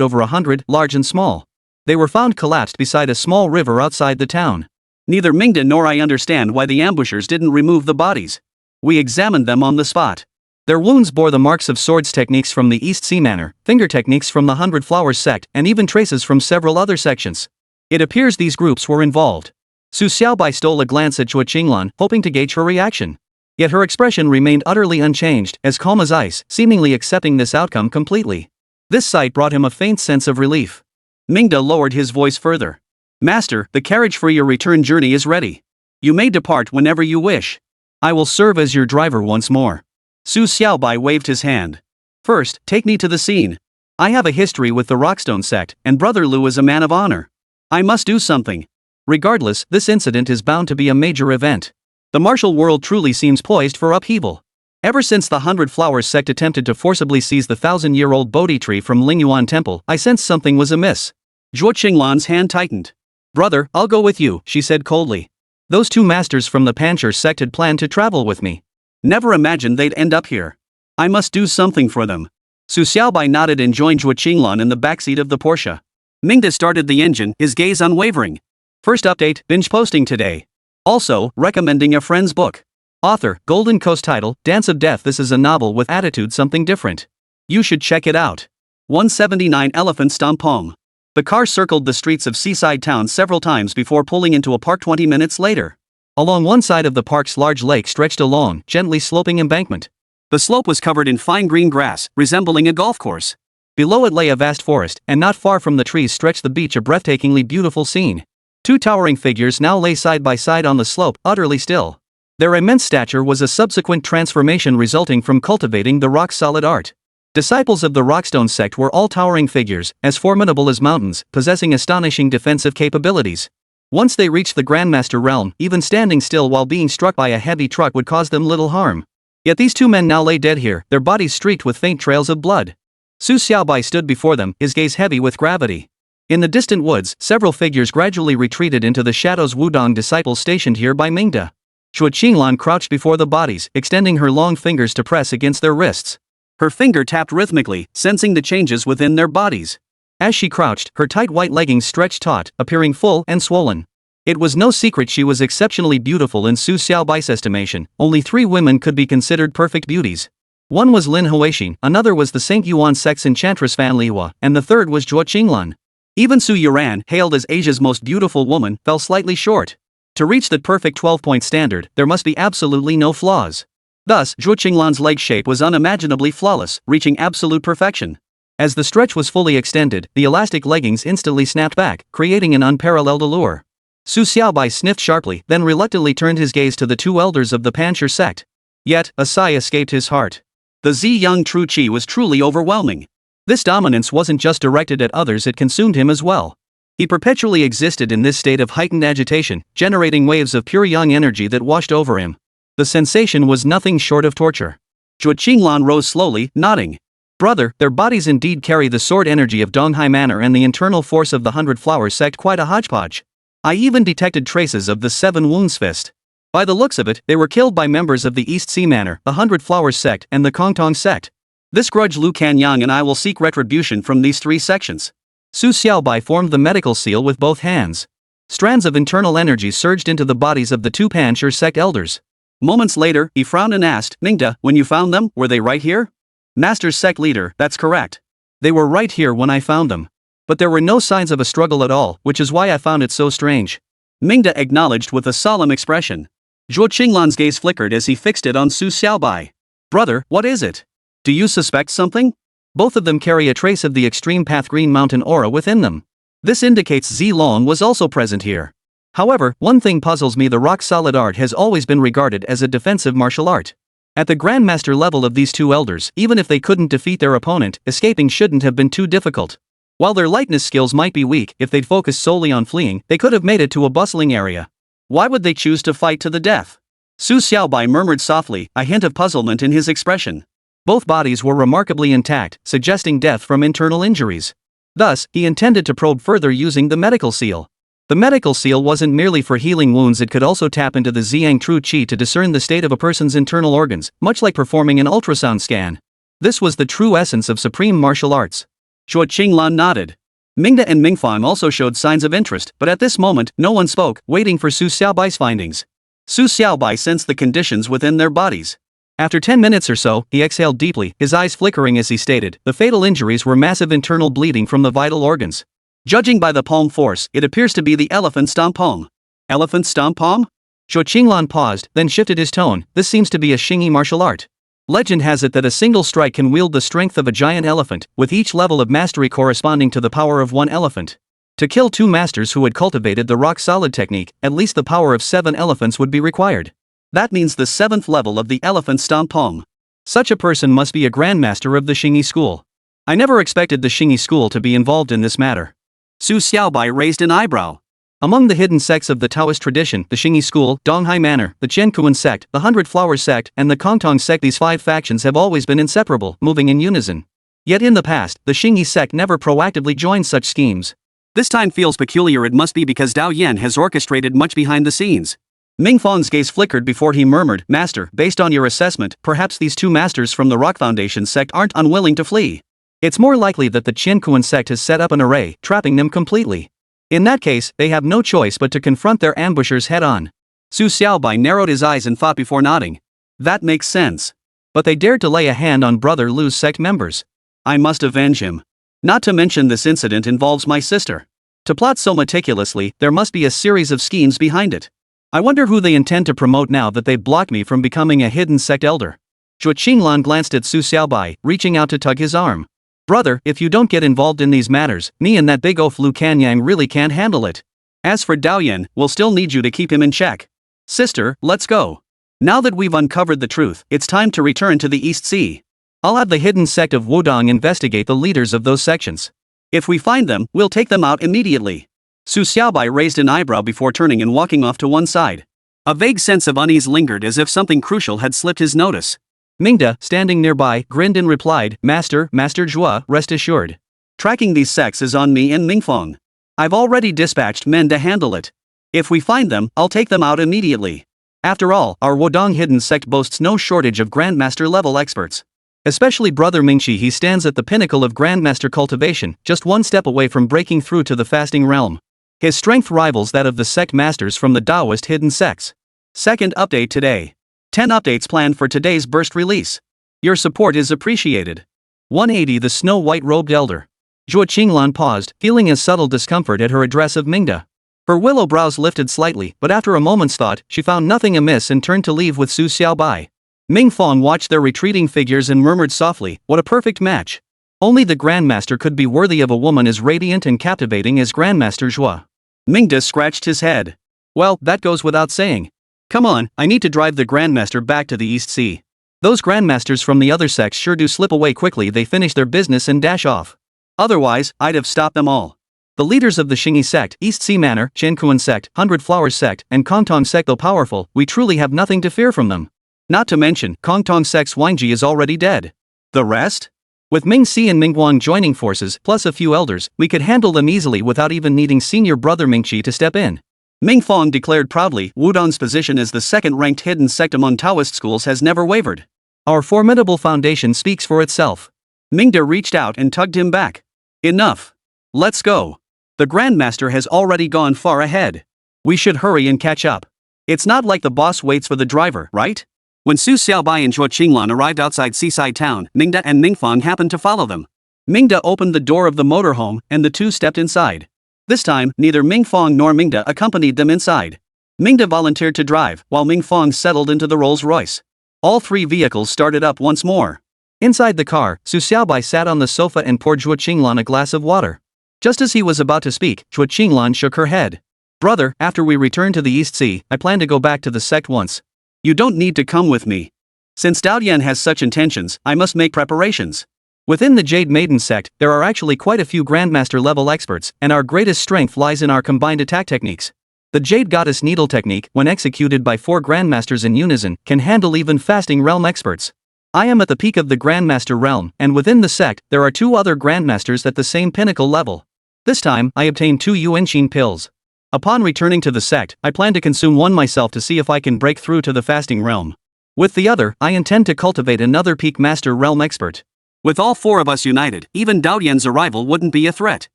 over 100, large and small. They were found collapsed beside a small river outside the town. Neither Mingda nor I understand why the ambushers didn't remove the bodies. We examined them on the spot. Their wounds bore the marks of swords techniques from the East Sea Manor, finger techniques from the 100 Flowers sect, and even traces from several other sections. It appears these groups were involved." Su Xiaobai stole a glance at Zhuo Qinglan, hoping to gauge her reaction. Yet her expression remained utterly unchanged, as calm as ice, seemingly accepting this outcome completely. This sight brought him a faint sense of relief. Mingda lowered his voice further. "Master, the carriage for your return journey is ready. You may depart whenever you wish. I will serve as your driver once more." Su Xiaobai waved his hand. "First, take me to the scene. I have a history with the Rockstone sect, and Brother Lu is a man of honor. I must do something. Regardless, this incident is bound to be a major event. The martial world truly seems poised for upheaval. Ever since the 100 Flowers sect attempted to forcibly seize the 1,000-year-old Bodhi tree from Lingyuan Temple, I sensed something was amiss." Zhuo Qinglan's hand tightened. "Brother, I'll go with you," she said coldly. "Those two masters from the Panshur sect had planned to travel with me. Never imagined they'd end up here. I must do something for them." Su Xiaobai nodded and joined Zhuo Qinglan in the backseat of the Porsche. Mingda started the engine, his gaze unwavering. "First update, binge posting today. Also, recommending a friend's book. Author, Golden Coast title, Dance of Death. This is a novel with attitude something different. You should check it out." 179 Elephant Stompong. The car circled the streets of seaside town several times before pulling into a park 20 minutes later. Along one side of the park's large lake stretched a long, gently sloping embankment. The slope was covered in fine green grass, resembling a golf course. Below it lay a vast forest, and not far from the trees stretched the beach, a breathtakingly beautiful scene. Two towering figures now lay side by side on the slope, utterly still. Their immense stature was a subsequent transformation resulting from cultivating the rock-solid art. Disciples of the Rockstone sect were all towering figures, as formidable as mountains, possessing astonishing defensive capabilities. Once they reached the Grandmaster realm, even standing still while being struck by a heavy truck would cause them little harm. Yet these two men now lay dead here, their bodies streaked with faint trails of blood. Su Xiaobai stood before them, his gaze heavy with gravity. In the distant woods, several figures gradually retreated into the shadows. Wudong disciples stationed here by Mingda. Zhuo Qinglan crouched before the bodies, extending her long fingers to press against their wrists. Her finger tapped rhythmically, sensing the changes within their bodies. As she crouched, her tight white leggings stretched taut, appearing full and swollen. It was no secret she was exceptionally beautiful in Su Xiaobai's estimation. Only 3 women could be considered perfect beauties. One was Lin Huixin, another was the St. Yuan sect's enchantress Fan Lihua, and the third was Zhuo Qinglan. Even Su Yuran, hailed as Asia's most beautiful woman, fell slightly short. To reach that perfect 12-point standard, there must be absolutely no flaws. Thus, Zhuo Qinglan's leg shape was unimaginably flawless, reaching absolute perfection. As the stretch was fully extended, the elastic leggings instantly snapped back, creating an unparalleled allure. Su Xiaobai sniffed sharply, then reluctantly turned his gaze to the 2 elders of the Panshur sect. Yet, a sigh escaped his heart. The Ziyang True Qi was truly overwhelming. This dominance wasn't just directed at others, it consumed him as well. He perpetually existed in this state of heightened agitation, generating waves of pure yang energy that washed over him. The sensation was nothing short of torture. Zhuo Qinglan rose slowly, nodding. Brother, their bodies indeed carry the sword energy of Donghai Manor and the internal force of the 100 Flower Sect, quite a hodgepodge. I even detected traces of the 7 Wounds Fist. By the looks of it, they were killed by members of the East Sea Manor, the 100 Flowers Sect, and the Kongtong Sect. This grudge Lu Kanyang and I will seek retribution from these 3 sections. Su Xiaobai formed the medical seal with both hands. Strands of internal energy surged into the bodies of the 2 Panshur sect elders. Moments later, he frowned and asked, Mingda, when you found them, were they right here? Master's sect leader, that's correct. They were right here when I found them. But there were no signs of a struggle at all, which is why I found it so strange. Mingda acknowledged with a solemn expression. Zhuo Qinglan's gaze flickered as he fixed it on Su Xiaobai. Brother, what is it? Do you suspect something? Both of them carry a trace of the extreme path green mountain aura within them. This indicates Zilong was also present here. However, one thing puzzles me: the rock-solid art has always been regarded as a defensive martial art. At the Grandmaster level of these 2 elders, even if they couldn't defeat their opponent, escaping shouldn't have been too difficult. While their lightness skills might be weak, if they'd focused solely on fleeing, they could have made it to a bustling area. Why would they choose to fight to the death? Su Xiaobai murmured softly, a hint of puzzlement in his expression. Both bodies were remarkably intact, suggesting death from internal injuries. Thus, he intended to probe further using the medical seal. The medical seal wasn't merely for healing wounds, it could also tap into the Ziyang True Qi to discern the state of a person's internal organs, much like performing an ultrasound scan. This was the true essence of supreme martial arts. Zhuo Qinglan nodded. Mingda and Mingfang also showed signs of interest, but at this moment, no one spoke, waiting for Su Xiaobai's findings. Su Xiaobai sensed the conditions within their bodies. After 10 minutes or so, he exhaled deeply, his eyes flickering as he stated, the fatal injuries were massive internal bleeding from the vital organs. Judging by the palm force, it appears to be the elephant stomp palm. Elephant stomp palm? Zhuo Qinglan paused, then shifted his tone. This seems to be a Xingyi martial art. Legend has it that a single strike can wield the strength of a giant elephant, with each level of mastery corresponding to the power of 1 elephant. To kill 2 masters who had cultivated the rock-solid technique, at least the power of 7 elephants would be required. That means the 7th level of the elephant stomp palm. Such a person must be a grandmaster of the Xingyi school. I never expected the Xingyi school to be involved in this matter. Su Xiaobai raised an eyebrow. Among the hidden sects of the Taoist tradition, the Xingyi school, Donghai Manor, the Qiankuan sect, the 100 Flower sect, and the Kongtong sect, these 5 factions have always been inseparable, moving in unison. Yet in the past, the Xingyi sect never proactively joined such schemes. This time feels peculiar. It must be because Dao Yan has orchestrated much behind the scenes. Mingfang's gaze flickered before he murmured, Master, based on your assessment, perhaps these 2 masters from the Rock Foundation sect aren't unwilling to flee. It's more likely that the Qiankuan sect has set up an array, trapping them completely. In that case, they have no choice but to confront their ambushers head-on. Su Xiaobai narrowed his eyes and thought before nodding. That makes sense. But they dared to lay a hand on Brother Lu's sect members. I must avenge him. Not to mention this incident involves my sister. To plot so meticulously, there must be a series of schemes behind it. I wonder who they intend to promote now that they've blocked me from becoming a hidden sect elder. Zhuo Qinglan glanced at Su Xiaobai, reaching out to tug his arm. Brother, if you don't get involved in these matters, me and that big oaf Lu Kanyang really can't handle it. As for Daoyan, we'll still need you to keep him in check. Sister, let's go. Now that we've uncovered the truth, it's time to return to the East Sea. I'll have the hidden sect of Wudong investigate the leaders of those sections. If we find them, we'll take them out immediately. Su Xiaobai raised an eyebrow before turning and walking off to one side. A vague sense of unease lingered, as if something crucial had slipped his notice. Mingda, standing nearby, grinned and replied, Master Zhuo, rest assured. Tracking these sects is on me and Mingfang. I've already dispatched men to handle it. If we find them, I'll take them out immediately. After all, our Wudong hidden sect boasts no shortage of Grandmaster-level experts. Especially Brother Mingqi, he stands at the pinnacle of Grandmaster cultivation, just one step away from breaking through to the fasting realm. His strength rivals that of the sect masters from the Taoist hidden sects. Second update today. 10 updates planned for today's burst release. Your support is appreciated. 180 The Snow White Robed Elder. Zhuo Qinglan paused, feeling a subtle discomfort at her address of Mingda. Her willow brows lifted slightly, but after a moment's thought, she found nothing amiss and turned to leave with Su Xiaobai. Mingfang watched their retreating figures and murmured softly, what a perfect match. Only the Grandmaster could be worthy of a woman as radiant and captivating as Grandmaster Zhuo. Mingda scratched his head. Well, that goes without saying. Come on, I need to drive the Grandmaster back to the East Sea. Those grandmasters from the other sects sure do slip away quickly. They finish their business and dash off. Otherwise, I'd have stopped them all. The leaders of the Xingyi sect, East Sea Manor, Qiankuan sect, Hundred Flowers sect, and Kongtong sect, though powerful, we truly have nothing to fear from them. Not to mention, Kongtong sect's Wangji is already dead. The rest? With Ming Si and Ming Guang joining forces, plus a few elders, we could handle them easily without even needing senior brother Ming Qi to step in. Ming Fong declared proudly, Wudong's position as the second-ranked hidden sect among Taoist schools has never wavered. Our formidable foundation speaks for itself. Mingda reached out and tugged him back. Enough. Let's go. The Grandmaster has already gone far ahead. We should hurry and catch up. It's not like the boss waits for the driver, right? When Su Xiaobai and Zhuo Qinglan arrived outside Seaside Town, Mingda and Mingfang happened to follow them. Mingda opened the door of the motorhome, and the two stepped inside. This time, neither Mingfang nor Mingda accompanied them inside. Mingda volunteered to drive, while Mingfang settled into the Rolls-Royce. All three vehicles started up once more. Inside the car, Su Xiaobai sat on the sofa and poured Zhuo Qinglan a glass of water. Just as he was about to speak, Zhuo Qinglan shook her head. Brother, after we return to the East Sea, I plan to go back to the sect once. You don't need to come with me. Since Daoyan has such intentions, I must make preparations. Within the Jade Maiden sect, there are actually quite a few Grandmaster-level experts, and our greatest strength lies in our combined attack techniques. The Jade Goddess Needle technique, when executed by 4 Grandmasters in unison, can handle even fasting realm experts. I am at the peak of the Grandmaster realm, and within the sect, there are 2 other Grandmasters at the same pinnacle level. This time, I obtained 2 Yuanqin pills. Upon returning to the sect, I plan to consume one myself to see if I can break through to the fasting realm. With the other, I intend to cultivate another peak Master realm expert. With all 4 of us united, even Daoyan's arrival wouldn't be a threat.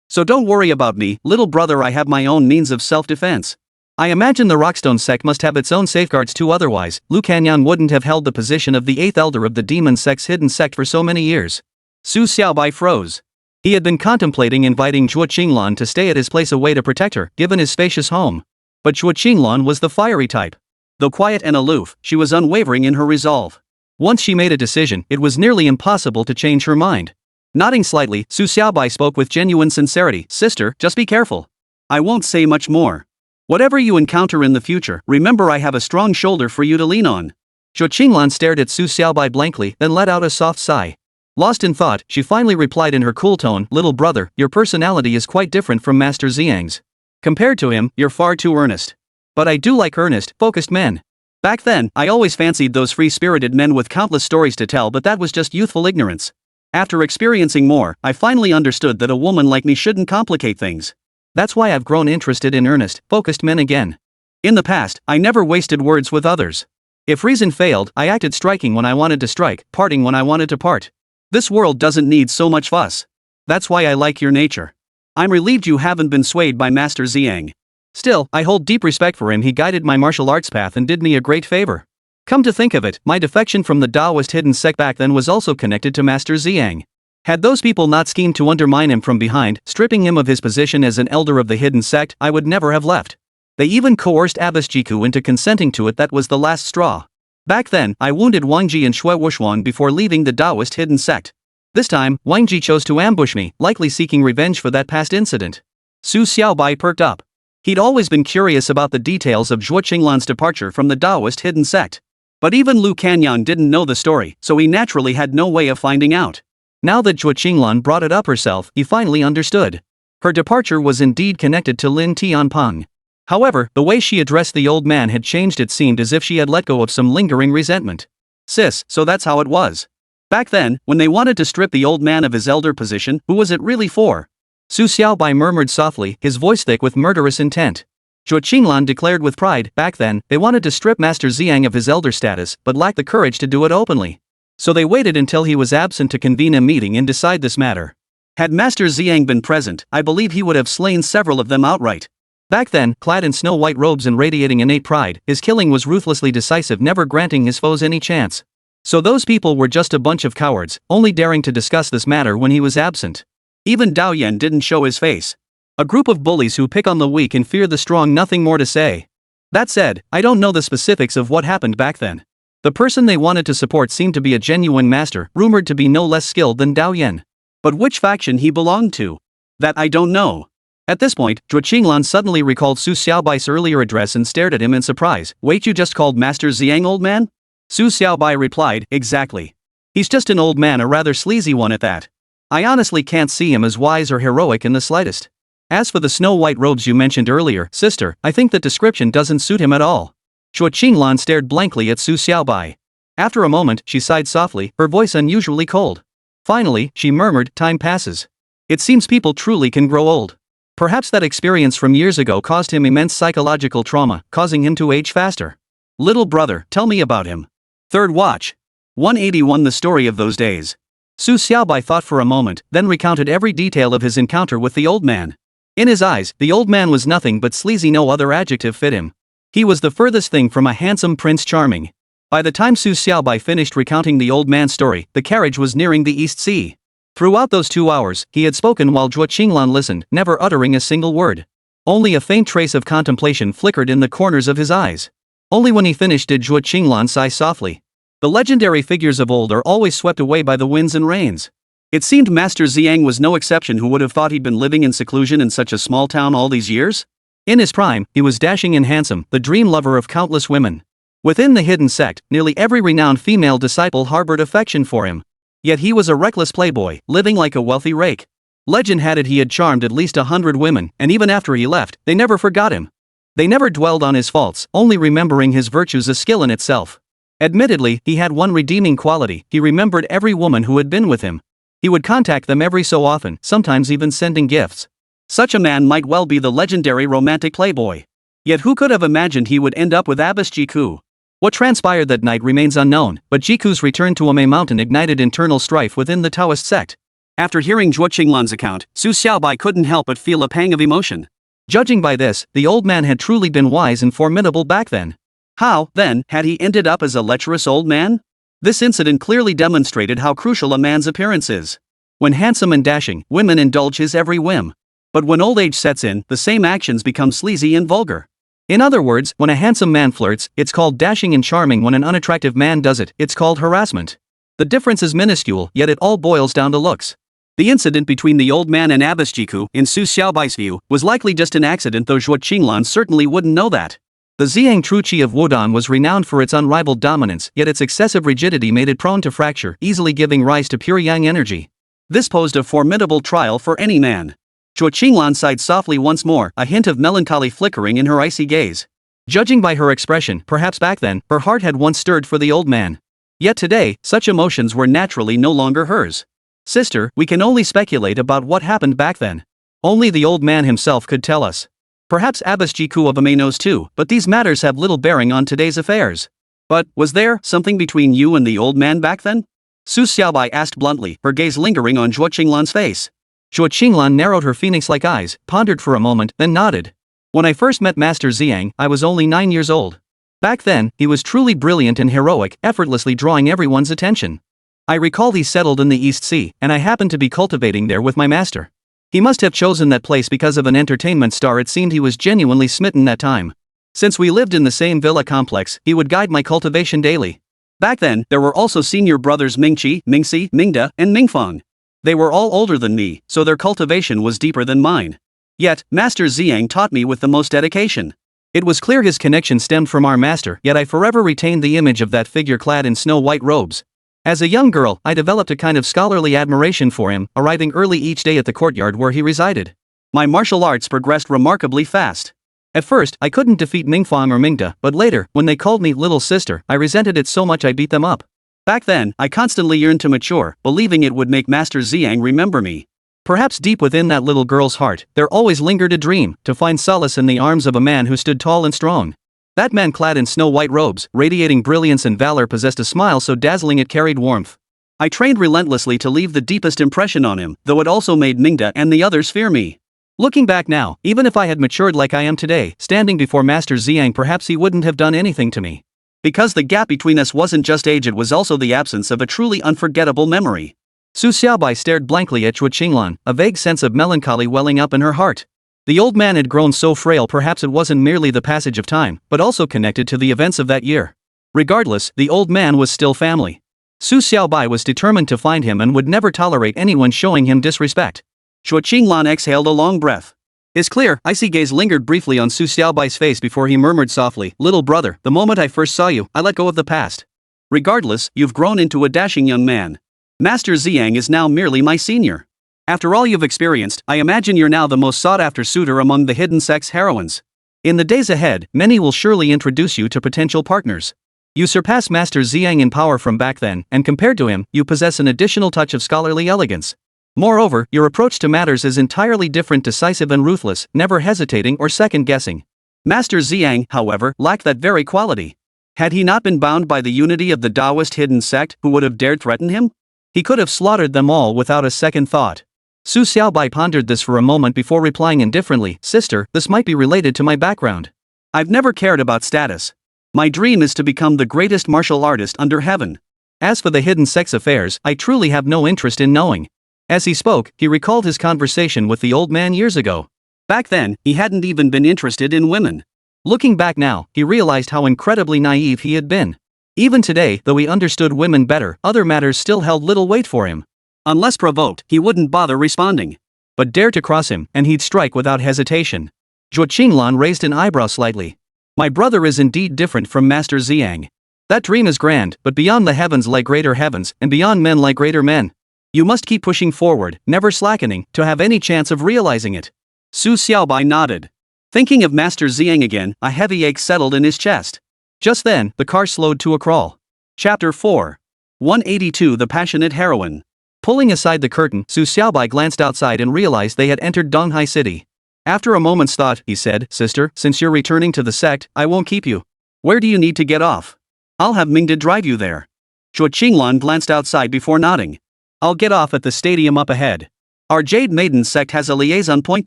So don't worry about me, little brother, I have my own means of self-defense. I imagine the Rockstone sect must have its own safeguards too, otherwise, Lu Canyan wouldn't have held the position of the 8th elder of the Demon Sect's hidden sect for so many years. Su Xiaobai froze. He had been contemplating inviting Zhuo Qinglan to stay at his place away to protect her, given his spacious home. But Zhuo Qinglan was the fiery type. Though quiet and aloof, she was unwavering in her resolve. Once she made a decision, it was nearly impossible to change her mind. Nodding slightly, Su Xiaobai spoke with genuine sincerity. Sister, just be careful. I won't say much more. Whatever you encounter in the future, remember I have a strong shoulder for you to lean on. Zhuo Qinglan stared at Su Xiaobai blankly, then let out a soft sigh. Lost in thought, she finally replied in her cool tone, little brother, your personality is quite different from Master Ziyang's. Compared to him, you're far too earnest. But I do like earnest, focused men. Back then, I always fancied those free-spirited men with countless stories to tell, but that was just youthful ignorance. After experiencing more, I finally understood that a woman like me shouldn't complicate things. That's why I've grown interested in earnest, focused men again. In the past, I never wasted words with others. If reason failed, I acted, striking when I wanted to strike, parting when I wanted to part. This world doesn't need so much fuss. That's why I like your nature. I'm relieved you haven't been swayed by Master Ziyang. Still, I hold deep respect for him. He guided my martial arts path and did me a great favor. Come to think of it, my defection from the Taoist hidden sect back then was also connected to Master Ziyang. Had those people not schemed to undermine him from behind, stripping him of his position as an elder of the hidden sect, I would never have left. They even coerced Abbas Jiku into consenting to it. That was the last straw. Back then, I wounded Wang Ji and Shui Wuxuan before leaving the Taoist hidden sect. This time, Wang Ji chose to ambush me, likely seeking revenge for that past incident. Su Xiaobai perked up. He'd always been curious about the details of Zhuo Qinglan's departure from the Taoist hidden sect. But even Lu Canyan didn't know the story, so he naturally had no way of finding out. Now that Zhuo Qinglan brought it up herself, he finally understood. Her departure was indeed connected to Lin Tianpeng. However, the way she addressed the old man had changed. It seemed as if she had let go of some lingering resentment. Sis, so that's how it was. Back then, when they wanted to strip the old man of his elder position, who was it really for? Su Xiaobai murmured softly, his voice thick with murderous intent. Zhuo Qinglan declared with pride, back then, they wanted to strip Master Ziyang of his elder status, but lacked the courage to do it openly. So they waited until he was absent to convene a meeting and decide this matter. Had Master Ziyang been present, I believe he would have slain several of them outright. Back then, clad in snow-white robes and radiating innate pride, his killing was ruthlessly decisive, never granting his foes any chance. So those people were just a bunch of cowards, only daring to discuss this matter when he was absent. Even Daoyan didn't show his face. A group of bullies who pick on the weak and fear the strong. Nothing more to say. That said, I don't know the specifics of what happened back then. The person they wanted to support seemed to be a genuine master, rumored to be no less skilled than Daoyan. But which faction he belonged to? That I don't know. At this point, Zhuo Qinglan suddenly recalled Su Xiaobai's earlier address and stared at him in surprise. Wait, you just called Master Ziyang old man? Su Xiaobai replied, exactly. He's just an old man, a rather sleazy one at that. I honestly can't see him as wise or heroic in the slightest. As for the snow-white robes you mentioned earlier, sister, I think that description doesn't suit him at all. Zhuo Qinglan stared blankly at Su Xiaobai. After a moment, she sighed softly, her voice unusually cold. Finally, she murmured, time passes. It seems people truly can grow old. Perhaps that experience from years ago caused him immense psychological trauma, causing him to age faster. Little brother, tell me about him. Third watch. 181. The story of those days. Su Xiaobai thought for a moment, then recounted every detail of his encounter with the old man. In his eyes, the old man was nothing but sleazy, no other adjective fit him. He was the furthest thing from a handsome Prince Charming. By the time Su Xiaobai finished recounting the old man's story, the carriage was nearing the East Sea. Throughout those 2 hours, he had spoken while Zhuo Qinglan listened, never uttering a single word. Only a faint trace of contemplation flickered in the corners of his eyes. Only when he finished did Zhuo Qinglan sigh softly. The legendary figures of old are always swept away by the winds and rains. It seemed Master Ziyang was no exception. Who would have thought he'd been living in seclusion in such a small town all these years? In his prime, he was dashing and handsome, the dream lover of countless women. Within the hidden sect, nearly every renowned female disciple harbored affection for him. Yet he was a reckless playboy, living like a wealthy rake. Legend had it he had charmed at least 100 women, and even after he left, they never forgot him. They never dwelled on his faults, only remembering his virtues, a skill in itself. Admittedly, he had one redeeming quality: he remembered every woman who had been with him. He would contact them every so often, sometimes even sending gifts. Such a man might well be the legendary romantic playboy. Yet who could have imagined he would end up with Abbess Jiku? What transpired that night remains unknown, but Jiku's return to Emei Mountain ignited internal strife within the Taoist sect. After hearing Zhuo Qinglan's account, Su Xiaobai couldn't help but feel a pang of emotion. Judging by this, the old man had truly been wise and formidable back then. How, then, had he ended up as a lecherous old man? This incident clearly demonstrated how crucial a man's appearance is. When handsome and dashing, women indulge his every whim. But when old age sets in, the same actions become sleazy and vulgar. In other words, when a handsome man flirts, it's called dashing and charming. When an unattractive man does it, it's called harassment. The difference is minuscule, yet it all boils down to looks. The incident between the old man and Abbess Jiku, in Su Xiaobai's view, was likely just an accident, though Zhuo Qinglan certainly wouldn't know that. The Ziyang True Qi of Wodan was renowned for its unrivaled dominance, yet its excessive rigidity made it prone to fracture, easily giving rise to pure yang energy. This posed a formidable trial for any man. Zhuo Qinglan sighed softly once more, a hint of melancholy flickering in her icy gaze. Judging by her expression, perhaps back then, her heart had once stirred for the old man. Yet today, such emotions were naturally no longer hers. Sister, we can only speculate about what happened back then. Only the old man himself could tell us. Perhaps Abbess Jiku of Emei knows too, but these matters have little bearing on today's affairs. But, was there something between you and the old man back then? Su Xiaobai asked bluntly, her gaze lingering on Zhuo Qinglan's face. Zhuo Qinglan narrowed her phoenix-like eyes, pondered for a moment, then nodded. When I first met Master Ziyang, I was only 9 years old. Back then, he was truly brilliant and heroic, effortlessly drawing everyone's attention. I recall he settled in the East Sea, and I happened to be cultivating there with my master. He must have chosen that place because of an entertainment star. It seemed he was genuinely smitten that time. Since we lived in the same villa complex, he would guide my cultivation daily. Back then, there were also senior brothers Mingqi, Mingxi, Mingda, and Mingfeng. They were all older than me, so their cultivation was deeper than mine. Yet, Master Ziyang taught me with the most dedication. It was clear his connection stemmed from our master, yet I forever retained the image of that figure clad in snow-white robes. As a young girl, I developed a kind of scholarly admiration for him, arriving early each day at the courtyard where he resided. My martial arts progressed remarkably fast. At first, I couldn't defeat Mingfang or Mingda, but later, when they called me little sister, I resented it so much I beat them up. Back then, I constantly yearned to mature, believing it would make Master Ziyang remember me. Perhaps deep within that little girl's heart, there always lingered a dream, to find solace in the arms of a man who stood tall and strong. That man, clad in snow-white robes, radiating brilliance and valor, possessed a smile so dazzling it carried warmth. I trained relentlessly to leave the deepest impression on him, though it also made Mingda and the others fear me. Looking back now, even if I had matured like I am today, standing before Master Ziyang, perhaps he wouldn't have done anything to me. Because the gap between us wasn't just age, it was also the absence of a truly unforgettable memory. Su Xiaobai stared blankly at Zhuo Qinglan, a vague sense of melancholy welling up in her heart. The old man had grown so frail. Perhaps it wasn't merely the passage of time, but also connected to the events of that year. Regardless, the old man was still family. Su Xiaobai was determined to find him and would never tolerate anyone showing him disrespect. Zhuo Qinglan exhaled a long breath. His clear, icy gaze lingered briefly on Su Xiaobai's face before he murmured softly, "Little brother, the moment I first saw you, I let go of the past. Regardless, you've grown into a dashing young man. Master Ziyang is now merely my senior. After all you've experienced, I imagine you're now the most sought-after suitor among the hidden sect's heroines. In the days ahead, many will surely introduce you to potential partners. You surpass Master Ziyang in power from back then, and compared to him, you possess an additional touch of scholarly elegance. Moreover, your approach to matters is entirely different, decisive and ruthless, never hesitating or second-guessing. Master Ziyang, however, lacked that very quality. Had he not been bound by the unity of the Taoist hidden sect, who would have dared threaten him? He could have slaughtered them all without a second thought. Su Xiaobai pondered this for a moment before replying indifferently, "Sister, this might be related to my background. I've never cared about status. My dream is to become the greatest martial artist under heaven. As for the hidden sect's affairs, I truly have no interest in knowing." As he spoke, he recalled his conversation with the old man years ago. Back then, he hadn't even been interested in women. Looking back now, he realized how incredibly naive he had been. Even today, though he understood women better, other matters still held little weight for him. Unless provoked, he wouldn't bother responding. But dare to cross him, and he'd strike without hesitation. Zhuo Qinglan raised an eyebrow slightly. "My brother is indeed different from Master Ziyang. That dream is grand, but beyond the heavens lie greater heavens, and beyond men lie greater men. You must keep pushing forward, never slackening, to have any chance of realizing it." Su Xiaobai nodded. Thinking of Master Ziyang again, a heavy ache settled in his chest. Just then, the car slowed to a crawl. Chapter 4. 182 The Passionate Heroine. Pulling aside the curtain, Su Xiaobai glanced outside and realized they had entered Donghai City. After a moment's thought, he said, "Sister, since you're returning to the sect, I won't keep you. Where do you need to get off? I'll have Mingda drive you there." Zhuo Qinglan glanced outside before nodding. "I'll get off at the stadium up ahead. Our Jade Maiden sect has a liaison point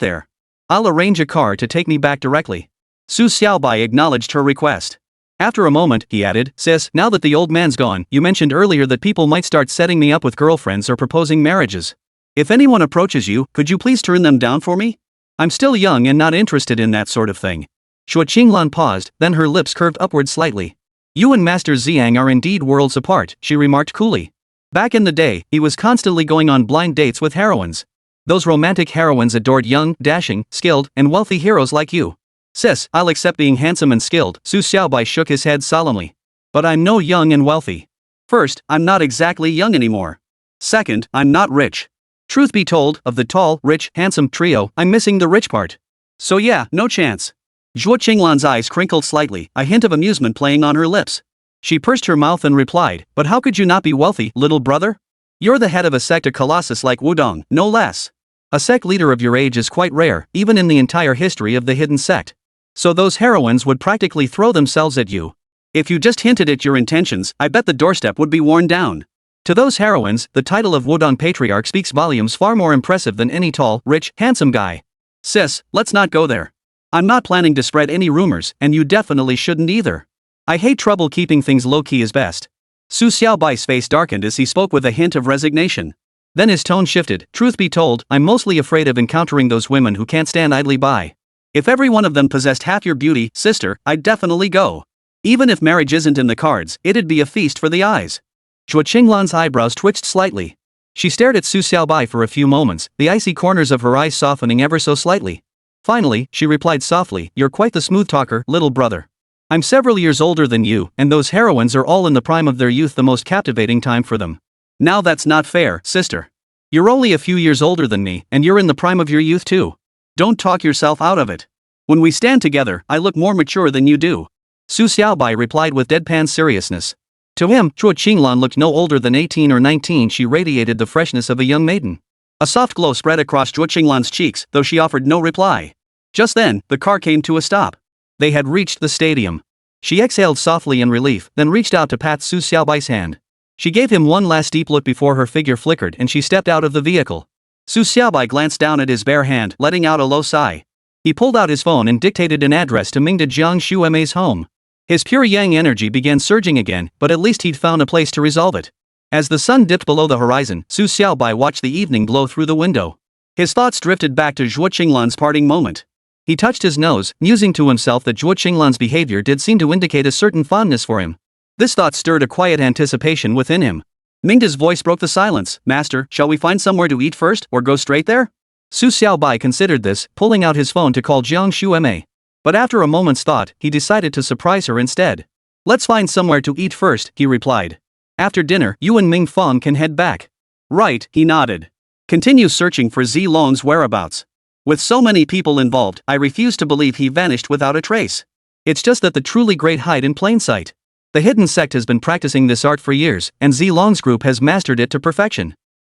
there. I'll arrange a car to take me back directly." Su Xiaobai acknowledged her request. After a moment, he added, "Sis, now that the old man's gone, you mentioned earlier that people might start setting me up with girlfriends or proposing marriages. If anyone approaches you, could you please turn them down for me? I'm still young and not interested in that sort of thing." Zhuo Qinglan paused, then her lips curved upward slightly. "You and Master Ziyang are indeed worlds apart," she remarked coolly. Back in the day, he was constantly going on blind dates with heroines. Those romantic heroines adored young, dashing, skilled, and wealthy heroes like you. "Sis, I'll accept being handsome and skilled," Su Xiaobai shook his head solemnly. "But I'm no young and wealthy. First, I'm not exactly young anymore. Second, I'm not rich. Truth be told, of the tall, rich, handsome trio, I'm missing the rich part. So yeah, no chance." Zhuo Qinglan's eyes crinkled slightly, a hint of amusement playing on her lips. She pursed her mouth and replied, "But how could you not be wealthy, little brother? You're the head of a sect, a colossus like Wudong, no less. A sect leader of your age is quite rare, even in the entire history of the hidden sect. So those heroines would practically throw themselves at you. If you just hinted at your intentions, I bet the doorstep would be worn down. To those heroines, the title of Wudong Patriarch speaks volumes, far more impressive than any tall, rich, handsome guy. Sis, let's not go there. I'm not planning to spread any rumors, and you definitely shouldn't either. I hate trouble, keeping things low-key is best." Su Xiaobai's face darkened as he spoke with a hint of resignation. Then his tone shifted. "Truth be told, I'm mostly afraid of encountering those women who can't stand idly by. If every one of them possessed half your beauty, sister, I'd definitely go. Even if marriage isn't in the cards, it'd be a feast for the eyes." Zhuo Qinglan's eyebrows twitched slightly. She stared at Su Xiaobai for a few moments, the icy corners of her eyes softening ever so slightly. Finally, she replied softly, "You're quite the smooth talker, little brother. I'm several years older than you, and those heroines are all in the prime of their youth, the most captivating time for them." "Now that's not fair, sister. You're only a few years older than me, and you're in the prime of your youth too. Don't talk yourself out of it. When we stand together, I look more mature than you do." Su Xiaobai replied with deadpan seriousness. To him, Zhuo Qinglan looked no older than 18 or 19. She radiated the freshness of a young maiden. A soft glow spread across Zhuo Qinglan's cheeks, though she offered no reply. Just then, the car came to a stop. They had reached the stadium. She exhaled softly in relief, then reached out to pat Su Xiaobai's hand. She gave him one last deep look before her figure flickered and she stepped out of the vehicle. Su Xiaobai glanced down at his bare hand, letting out a low sigh. He pulled out his phone and dictated an address to Mingda Jiangshu Emei's home. His pure yang energy began surging again, but at least he'd found a place to resolve it. As the sun dipped below the horizon, Su Xiaobai watched the evening glow through the window. His thoughts drifted back to Zhuo Qinglan's parting moment. He touched his nose, musing to himself that Zhuo Qinglan's behavior did seem to indicate a certain fondness for him. This thought stirred a quiet anticipation within him. Mingda's voice broke the silence. "Master, shall we find somewhere to eat first, or go straight there?" Su Xiaobai considered this, pulling out his phone to call Jiangshu Emei. But after a moment's thought, he decided to surprise her instead. Let's find somewhere to eat first, he replied. After dinner, you and Ming Fong can head back. Right, he nodded. Continue searching for Zilong's whereabouts. With so many people involved, I refuse to believe he vanished without a trace. It's just that the truly great hide in plain sight. The hidden sect has been practicing this art for years, and Zilong's group has mastered it to perfection.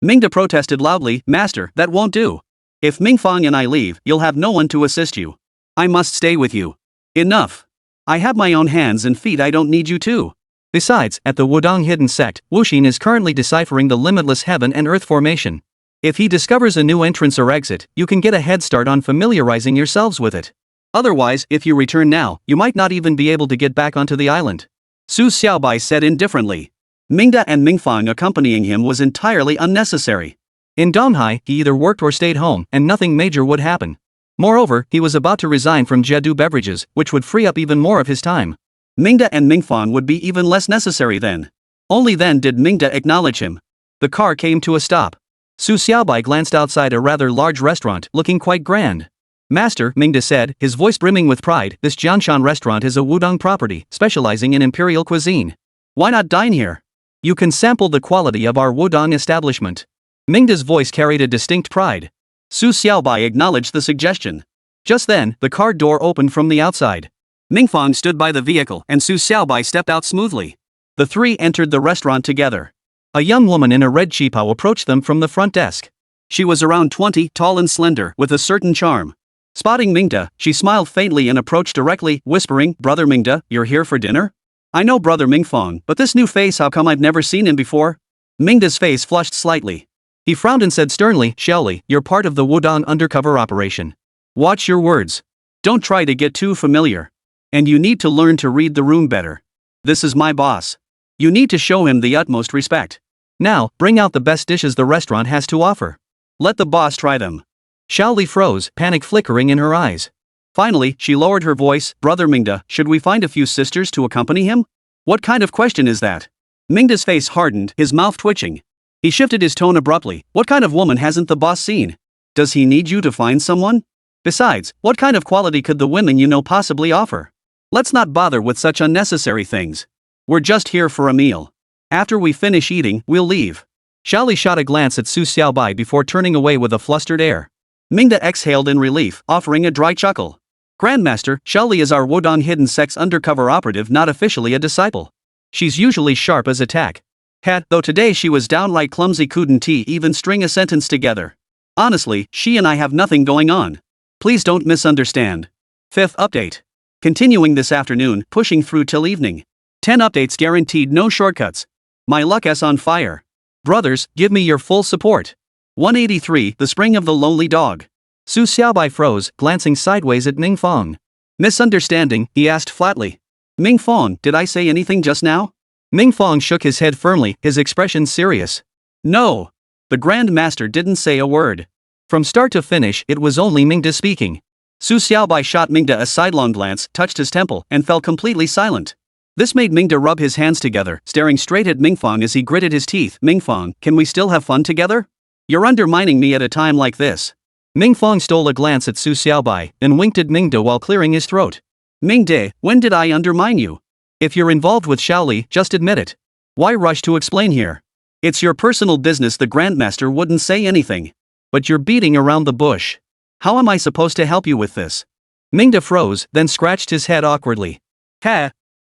Mingda protested loudly, Master, that won't do. If Ming Fong and I leave, you'll have no one to assist you. I must stay with you. Enough. I have my own hands and feet, I don't need you to. Besides, at the Wudong Hidden Sect, Huixin is currently deciphering the limitless heaven and earth formation. If he discovers a new entrance or exit, you can get a head start on familiarizing yourselves with it. Otherwise, if you return now, you might not even be able to get back onto the island. Su Xiaobai said indifferently. Mingda and Mingfang accompanying him was entirely unnecessary. In Donghai, he either worked or stayed home, and nothing major would happen. Moreover, he was about to resign from Jedu Beverages, which would free up even more of his time. Mingda and Mingfang would be even less necessary then. Only then did Mingda acknowledge him. The car came to a stop. Su Xiaobai glanced outside a rather large restaurant, looking quite grand. Master, Mingda said, his voice brimming with pride, this Jianshan restaurant is a Wudong property, specializing in imperial cuisine. Why not dine here? You can sample the quality of our Wudong establishment. Mingda's voice carried a distinct pride. Su Xiaobai acknowledged the suggestion. Just then, the car door opened from the outside. Mingfang stood by the vehicle and Su Xiaobai stepped out smoothly. The three entered the restaurant together. A young woman in a red qipao approached them from the front desk. She was around 20, tall and slender, with a certain charm. Spotting Mingda, she smiled faintly and approached directly, whispering, Brother Mingda, you're here for dinner? I know Brother Mingfang, but this new face, how come I've never seen him before? Mingda's face flushed slightly. He frowned and said sternly, Xiaoli, you're part of the Wudong undercover operation. Watch your words. Don't try to get too familiar. And you need to learn to read the room better. This is my boss. You need to show him the utmost respect. Now, bring out the best dishes the restaurant has to offer. Let the boss try them. Xiaoli froze, panic flickering in her eyes. Finally, she lowered her voice, Brother Mingda, should we find a few sisters to accompany him? What kind of question is that? Mingda's face hardened, his mouth twitching. He shifted his tone abruptly, what kind of woman hasn't the boss seen? Does he need you to find someone? Besides, what kind of quality could the women you know possibly offer? Let's not bother with such unnecessary things. We're just here for a meal. After we finish eating, we'll leave. Xiaoli shot a glance at Su Xiaobai before turning away with a flustered air. Mingda exhaled in relief, offering a dry chuckle. Grandmaster, Xiaoli is our Wudong Hidden Sect's undercover operative, not officially a disciple. She's usually sharp as a tack. Though today she was downright clumsy, couldn't even string a sentence together. Honestly, she and I have nothing going on. Please don't misunderstand. 5th update. Continuing this afternoon, pushing through till evening. 10 updates guaranteed, no shortcuts. My luck is on fire. Brothers, give me your full support. 183, The Spring of the Lonely Dog. Su Xiaobai froze, glancing sideways at Ming Fong. Misunderstanding, he asked flatly. Ming Fong, did I say anything just now? Ming Fong shook his head firmly, his expression serious. No. The Grand Master didn't say a word. From start to finish, it was only Mingda speaking. Su Xiaobai shot Mingda a sidelong glance, touched his temple, and fell completely silent. This made Mingda rub his hands together, staring straight at Mingfang as he gritted his teeth. Mingfang, can we still have fun together? You're undermining me at a time like this. Mingfang stole a glance at Su Xiaobai, then winked at Mingda while clearing his throat. Mingde, when did I undermine you? If you're involved with Xiaoli, just admit it. Why rush to explain here? It's your personal business. The Grandmaster wouldn't say anything. But you're beating around the bush. How am I supposed to help you with this? Mingda froze, then scratched his head awkwardly.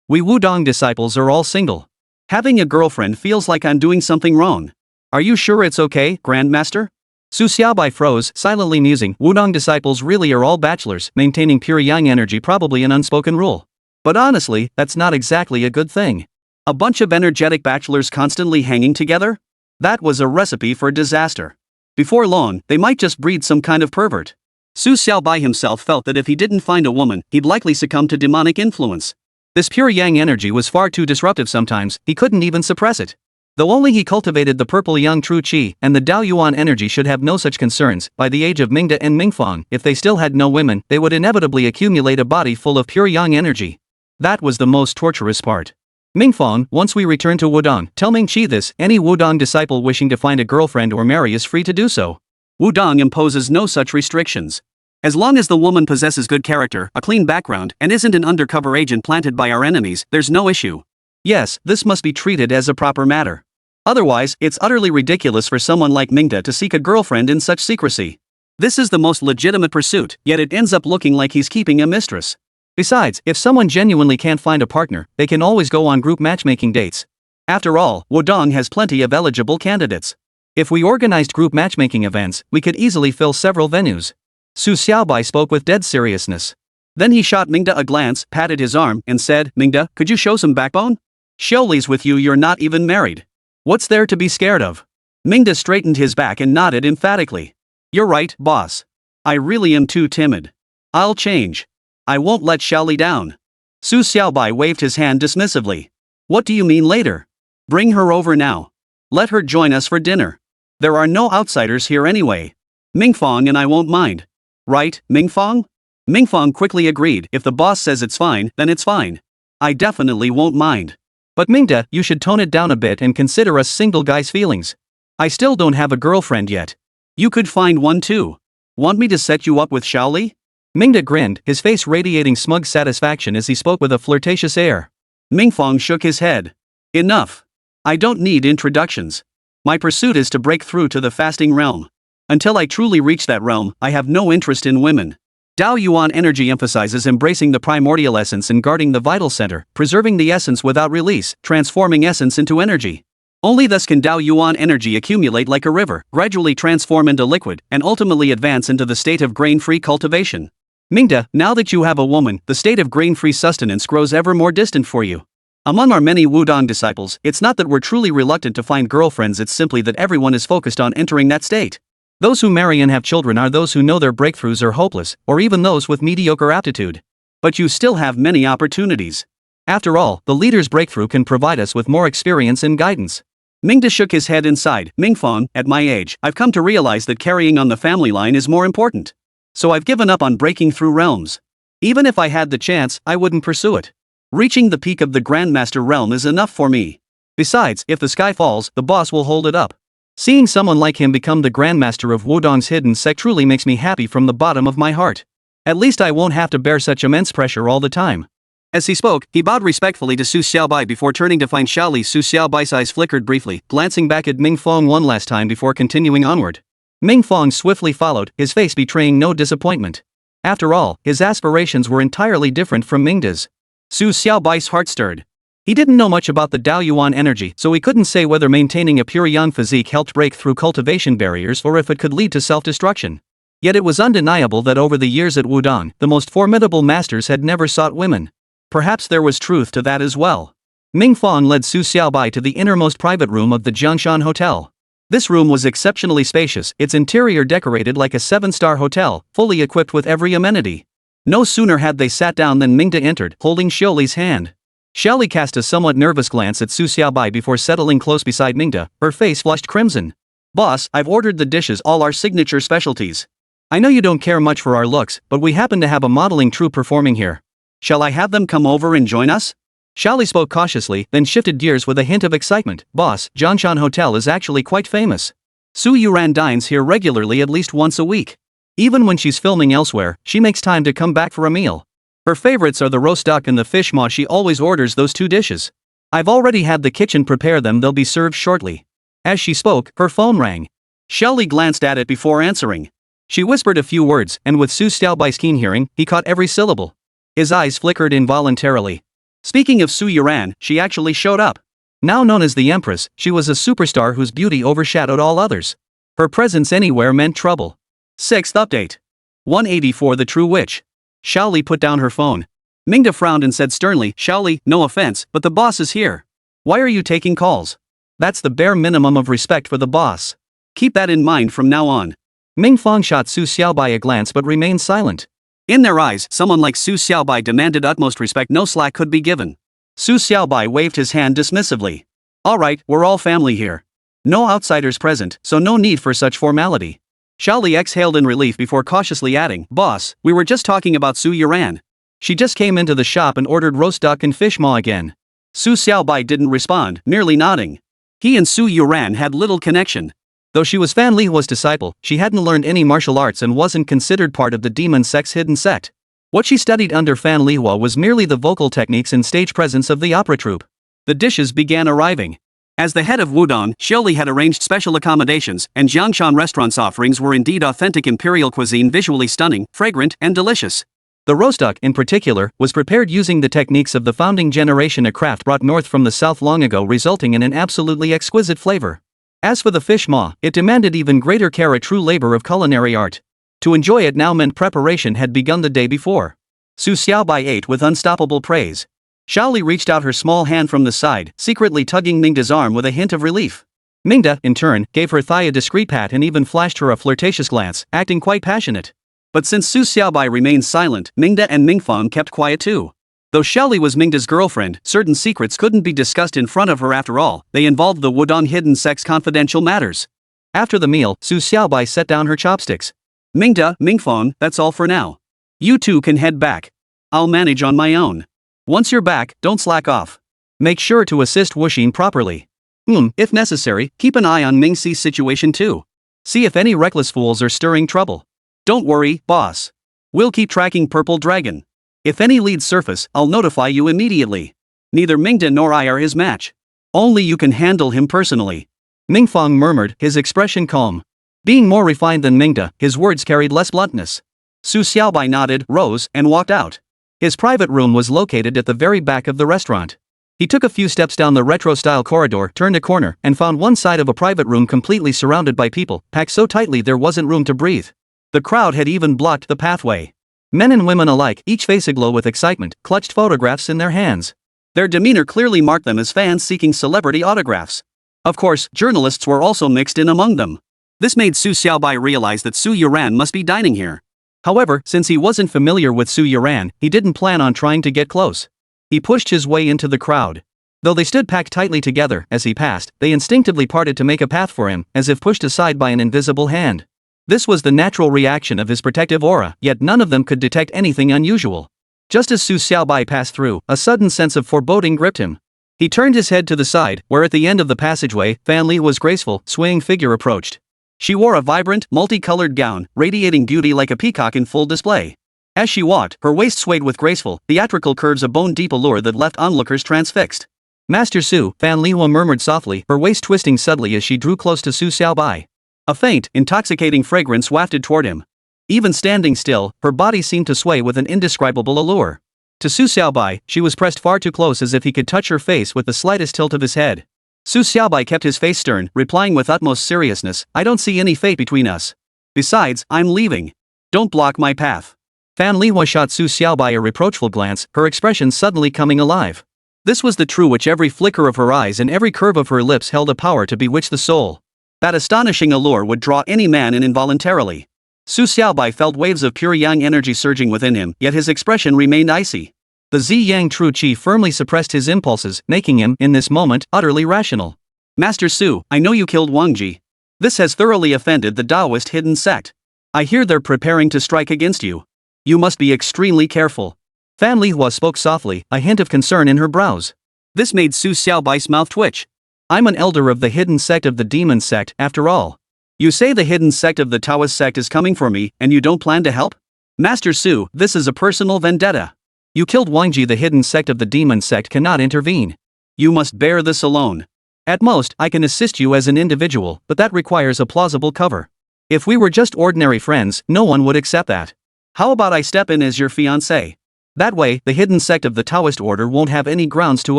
We Wudong disciples are all single. Having a girlfriend feels like I'm doing something wrong. Are you sure it's okay, Grandmaster? Su Xiaobai froze, silently musing. Wudong disciples really are all bachelors, maintaining pure yang energy, probably an unspoken rule. But honestly, that's not exactly a good thing. A bunch of energetic bachelors constantly hanging together? That was a recipe for disaster. Before long, they might just breed some kind of pervert. Su Xiaobai himself felt that if he didn't find a woman, he'd likely succumb to demonic influence. This pure yang energy was far too disruptive sometimes, he couldn't even suppress it. Though only he cultivated the purple Ziyang True Qi, and the Daoyuan energy should have no such concerns. By the age of Mingda and Mingfang, if they still had no women, they would inevitably accumulate a body full of pure yang energy. That was the most torturous part. Mingfang, once we return to Wudong, tell Mingqi this, any Wudong disciple wishing to find a girlfriend or marry is free to do so. Wudong imposes no such restrictions. As long as the woman possesses good character, a clean background, and isn't an undercover agent planted by our enemies, there's no issue. Yes, this must be treated as a proper matter. Otherwise, it's utterly ridiculous for someone like Mingda to seek a girlfriend in such secrecy. This is the most legitimate pursuit, yet it ends up looking like he's keeping a mistress. Besides, if someone genuinely can't find a partner, they can always go on group matchmaking dates. After all, Wudong has plenty of eligible candidates. If we organized group matchmaking events, we could easily fill several venues. Su Xiaobai spoke with dead seriousness. Then he shot Mingda a glance, patted his arm, and said, "Mingda, could you show some backbone? Xiaoli's with you're not even married. What's there to be scared of?" Mingda straightened his back and nodded emphatically. "You're right, boss. I really am too timid. I'll change. I won't let Xiaoli down." Su Xiaobai waved his hand dismissively. "What do you mean later? Bring her over now. Let her join us for dinner. There are no outsiders here anyway. Mingfang and I won't mind. Right, Mingfang?" Mingfang quickly agreed. "If the boss says it's fine, then it's fine. I definitely won't mind. But Mingda, you should tone it down a bit and consider us single guys' feelings. I still don't have a girlfriend yet. You could find one too. Want me to set you up with Xiaoli?" Mingda grinned, his face radiating smug satisfaction as he spoke with a flirtatious air. Mingfang shook his head. "Enough. I don't need introductions. My pursuit is to break through to the fasting realm. Until I truly reach that realm, I have no interest in women." Dao Yuan energy emphasizes embracing the primordial essence and guarding the vital center, preserving the essence without release, transforming essence into energy. Only thus can Dao Yuan energy accumulate like a river, gradually transform into liquid, and ultimately advance into the state of grain-free cultivation. Mingda, now that you have a woman, the state of grain-free sustenance grows ever more distant for you. Among our many Wudong disciples, it's not that we're truly reluctant to find girlfriends, it's simply that everyone is focused on entering that state. Those who marry and have children are those who know their breakthroughs are hopeless, or even those with mediocre aptitude. But you still have many opportunities. After all, the leader's breakthrough can provide us with more experience and guidance. Mingda shook his head and sighed. "Mingfang, at my age, I've come to realize that carrying on the family line is more important. So I've given up on breaking through realms. Even if I had the chance, I wouldn't pursue it. Reaching the peak of the Grandmaster realm is enough for me. Besides, if the sky falls, the boss will hold it up. Seeing someone like him become the Grandmaster of Wudong's hidden sect truly makes me happy from the bottom of my heart. At least I won't have to bear such immense pressure all the time." As he spoke, he bowed respectfully to Su Xiaobai before turning to find Xiaoli. Su Xiaobai's eyes flickered briefly, glancing back at Mingfang one last time before continuing onward. Mingfang swiftly followed, his face betraying no disappointment. After all, his aspirations were entirely different from Mingda's. Su Xiaobai's heart stirred. He didn't know much about the Dao Yuan energy, so he couldn't say whether maintaining a pure yang physique helped break through cultivation barriers or if it could lead to self-destruction. Yet it was undeniable that over the years at Wudong, the most formidable masters had never sought women. Perhaps there was truth to that as well. Mingfang led Su Xiaobai to the innermost private room of the Jiangshan Hotel. This room was exceptionally spacious, its interior decorated like a 7-star hotel, fully equipped with every amenity. No sooner had they sat down than Mingda entered, holding Xiaoli's hand. Xiaoli cast a somewhat nervous glance at Su Xiaobai before settling close beside Mingda, her face flushed crimson. "Boss, I've ordered the dishes, all our signature specialties. I know you don't care much for our looks, but we happen to have a modeling troupe performing here. Shall I have them come over and join us?" Xiaoli spoke cautiously, then shifted gears with a hint of excitement. "Boss, Jiangshan Hotel is actually quite famous. Su Yuran dines here regularly at least once a week. Even when she's filming elsewhere, she makes time to come back for a meal. Her favorites are the roast duck and the fish maw. She always orders those 2 dishes. I've already had the kitchen prepare them, they'll be served shortly." As she spoke, her phone rang. Xiaoli glanced at it before answering. She whispered a few words, and with Su Xiaobai's keen hearing, he caught every syllable. His eyes flickered involuntarily. Speaking of Su Yuran, she actually showed up. Now known as the Empress, she was a superstar whose beauty overshadowed all others. Her presence anywhere meant trouble. 6th update. 184 The True Witch. Xiaoli put down her phone. Mingda frowned and said sternly, "Xiaoli, no offense, but the boss is here. Why are you taking calls? That's the bare minimum of respect for the boss. Keep that in mind from now on." Mingfang shot Su Xiaobai a glance but remained silent. In their eyes, someone like Su Xiaobai demanded utmost respect, no slack could be given. Su Xiaobai waved his hand dismissively. "All right, we're all family here. No outsiders present, so no need for such formality." Xiaoli exhaled in relief before cautiously adding, "Boss, we were just talking about Su Yuran. She just came into the shop and ordered roast duck and fish maw again." Su Xiaobai didn't respond, merely nodding. He and Su Yuran had little connection. Though she was Fan Lihua's disciple, she hadn't learned any martial arts and wasn't considered part of the demon sect's hidden sect. What she studied under Fan Lihua was merely the vocal techniques and stage presence of the opera troupe. The dishes began arriving. As the head of Wudong, Xiaoli had arranged special accommodations, and Jiangshan restaurant's offerings were indeed authentic imperial cuisine, visually stunning, fragrant, and delicious. The roast duck, in particular, was prepared using the techniques of the founding generation, a craft brought north from the south long ago, resulting in an absolutely exquisite flavor. As for the fish maw, it demanded even greater care, a true labor of culinary art. To enjoy it now meant preparation had begun the day before. Su Xiaobai ate with unstoppable praise. Xiaoli reached out her small hand from the side, secretly tugging Mingda's arm with a hint of relief. Mingda, in turn, gave her thigh a discreet pat and even flashed her a flirtatious glance, acting quite passionate. But since Su Xiaobai remained silent, Mingda and Mingfang kept quiet too. Though Xiaoli was Mingda's girlfriend, certain secrets couldn't be discussed in front of her. After all, they involved the Wudong hidden sect's confidential matters. After the meal, Su Xiaobai set down her chopsticks. Mingda, Mingfang, that's all for now. You two can head back. I'll manage on my own. Once you're back, don't slack off. Make sure to assist Huixin properly. If necessary, keep an eye on Mingxi's situation too. See if any reckless fools are stirring trouble. Don't worry, boss. We'll keep tracking Purple Dragon. If any leads surface, I'll notify you immediately. Neither Mingda nor I are his match. Only you can handle him personally. Mingfang murmured, his expression calm. Being more refined than Mingda, his words carried less bluntness. Su Xiaobai nodded, rose, and walked out. His private room was located at the very back of the restaurant. He took a few steps down the retro-style corridor, turned a corner, and found one side of a private room completely surrounded by people, packed so tightly there wasn't room to breathe. The crowd had even blocked the pathway. Men and women alike, each face aglow with excitement, clutched photographs in their hands. Their demeanor clearly marked them as fans seeking celebrity autographs. Of course, journalists were also mixed in among them. This made Su Xiaobai realize that Su Yuran must be dining here. However, since he wasn't familiar with Su Yuran, he didn't plan on trying to get close. He pushed his way into the crowd. Though they stood packed tightly together, as he passed, they instinctively parted to make a path for him, as if pushed aside by an invisible hand. This was the natural reaction of his protective aura, yet none of them could detect anything unusual. Just as Su Xiaobai passed through, a sudden sense of foreboding gripped him. He turned his head to the side, where at the end of the passageway, Fan Lihua's graceful, swaying figure approached. She wore a vibrant, multicolored gown, radiating beauty like a peacock in full display. As she walked, her waist swayed with graceful, theatrical curves, a bone-deep allure that left onlookers transfixed. Master Su, Fan Lihua murmured softly, her waist twisting subtly as she drew close to Su Xiaobai. A faint, intoxicating fragrance wafted toward him. Even standing still, her body seemed to sway with an indescribable allure. To Su Xiaobai, she was pressed far too close, as if he could touch her face with the slightest tilt of his head. Su Xiaobai kept his face stern, replying with utmost seriousness, I don't see any fate between us. Besides, I'm leaving. Don't block my path. Fan Lihua shot Su Xiaobai a reproachful glance, her expression suddenly coming alive. This was the true witch. Every flicker of her eyes and every curve of her lips held a power to bewitch the soul. That astonishing allure would draw any man in involuntarily. Su Xiaobai felt waves of pure yang energy surging within him, yet his expression remained icy. The Ziyang True Qi firmly suppressed his impulses, making him, in this moment, utterly rational. Master Su, I know you killed Wang Ji. This has thoroughly offended the Taoist hidden sect. I hear they're preparing to strike against you. You must be extremely careful. Fan Lihua spoke softly, a hint of concern in her brows. This made Su Xiaobai's mouth twitch. I'm an elder of the hidden sect of the demon sect, after all. You say the hidden sect of the Taoist sect is coming for me, and you don't plan to help? Master Su, this is a personal vendetta. You killed Wang Ji. The hidden sect of the demon sect cannot intervene. You must bear this alone. At most, I can assist you as an individual, but that requires a plausible cover. If we were just ordinary friends, no one would accept that. How about I step in as your fiancé? That way, the hidden sect of the Taoist order won't have any grounds to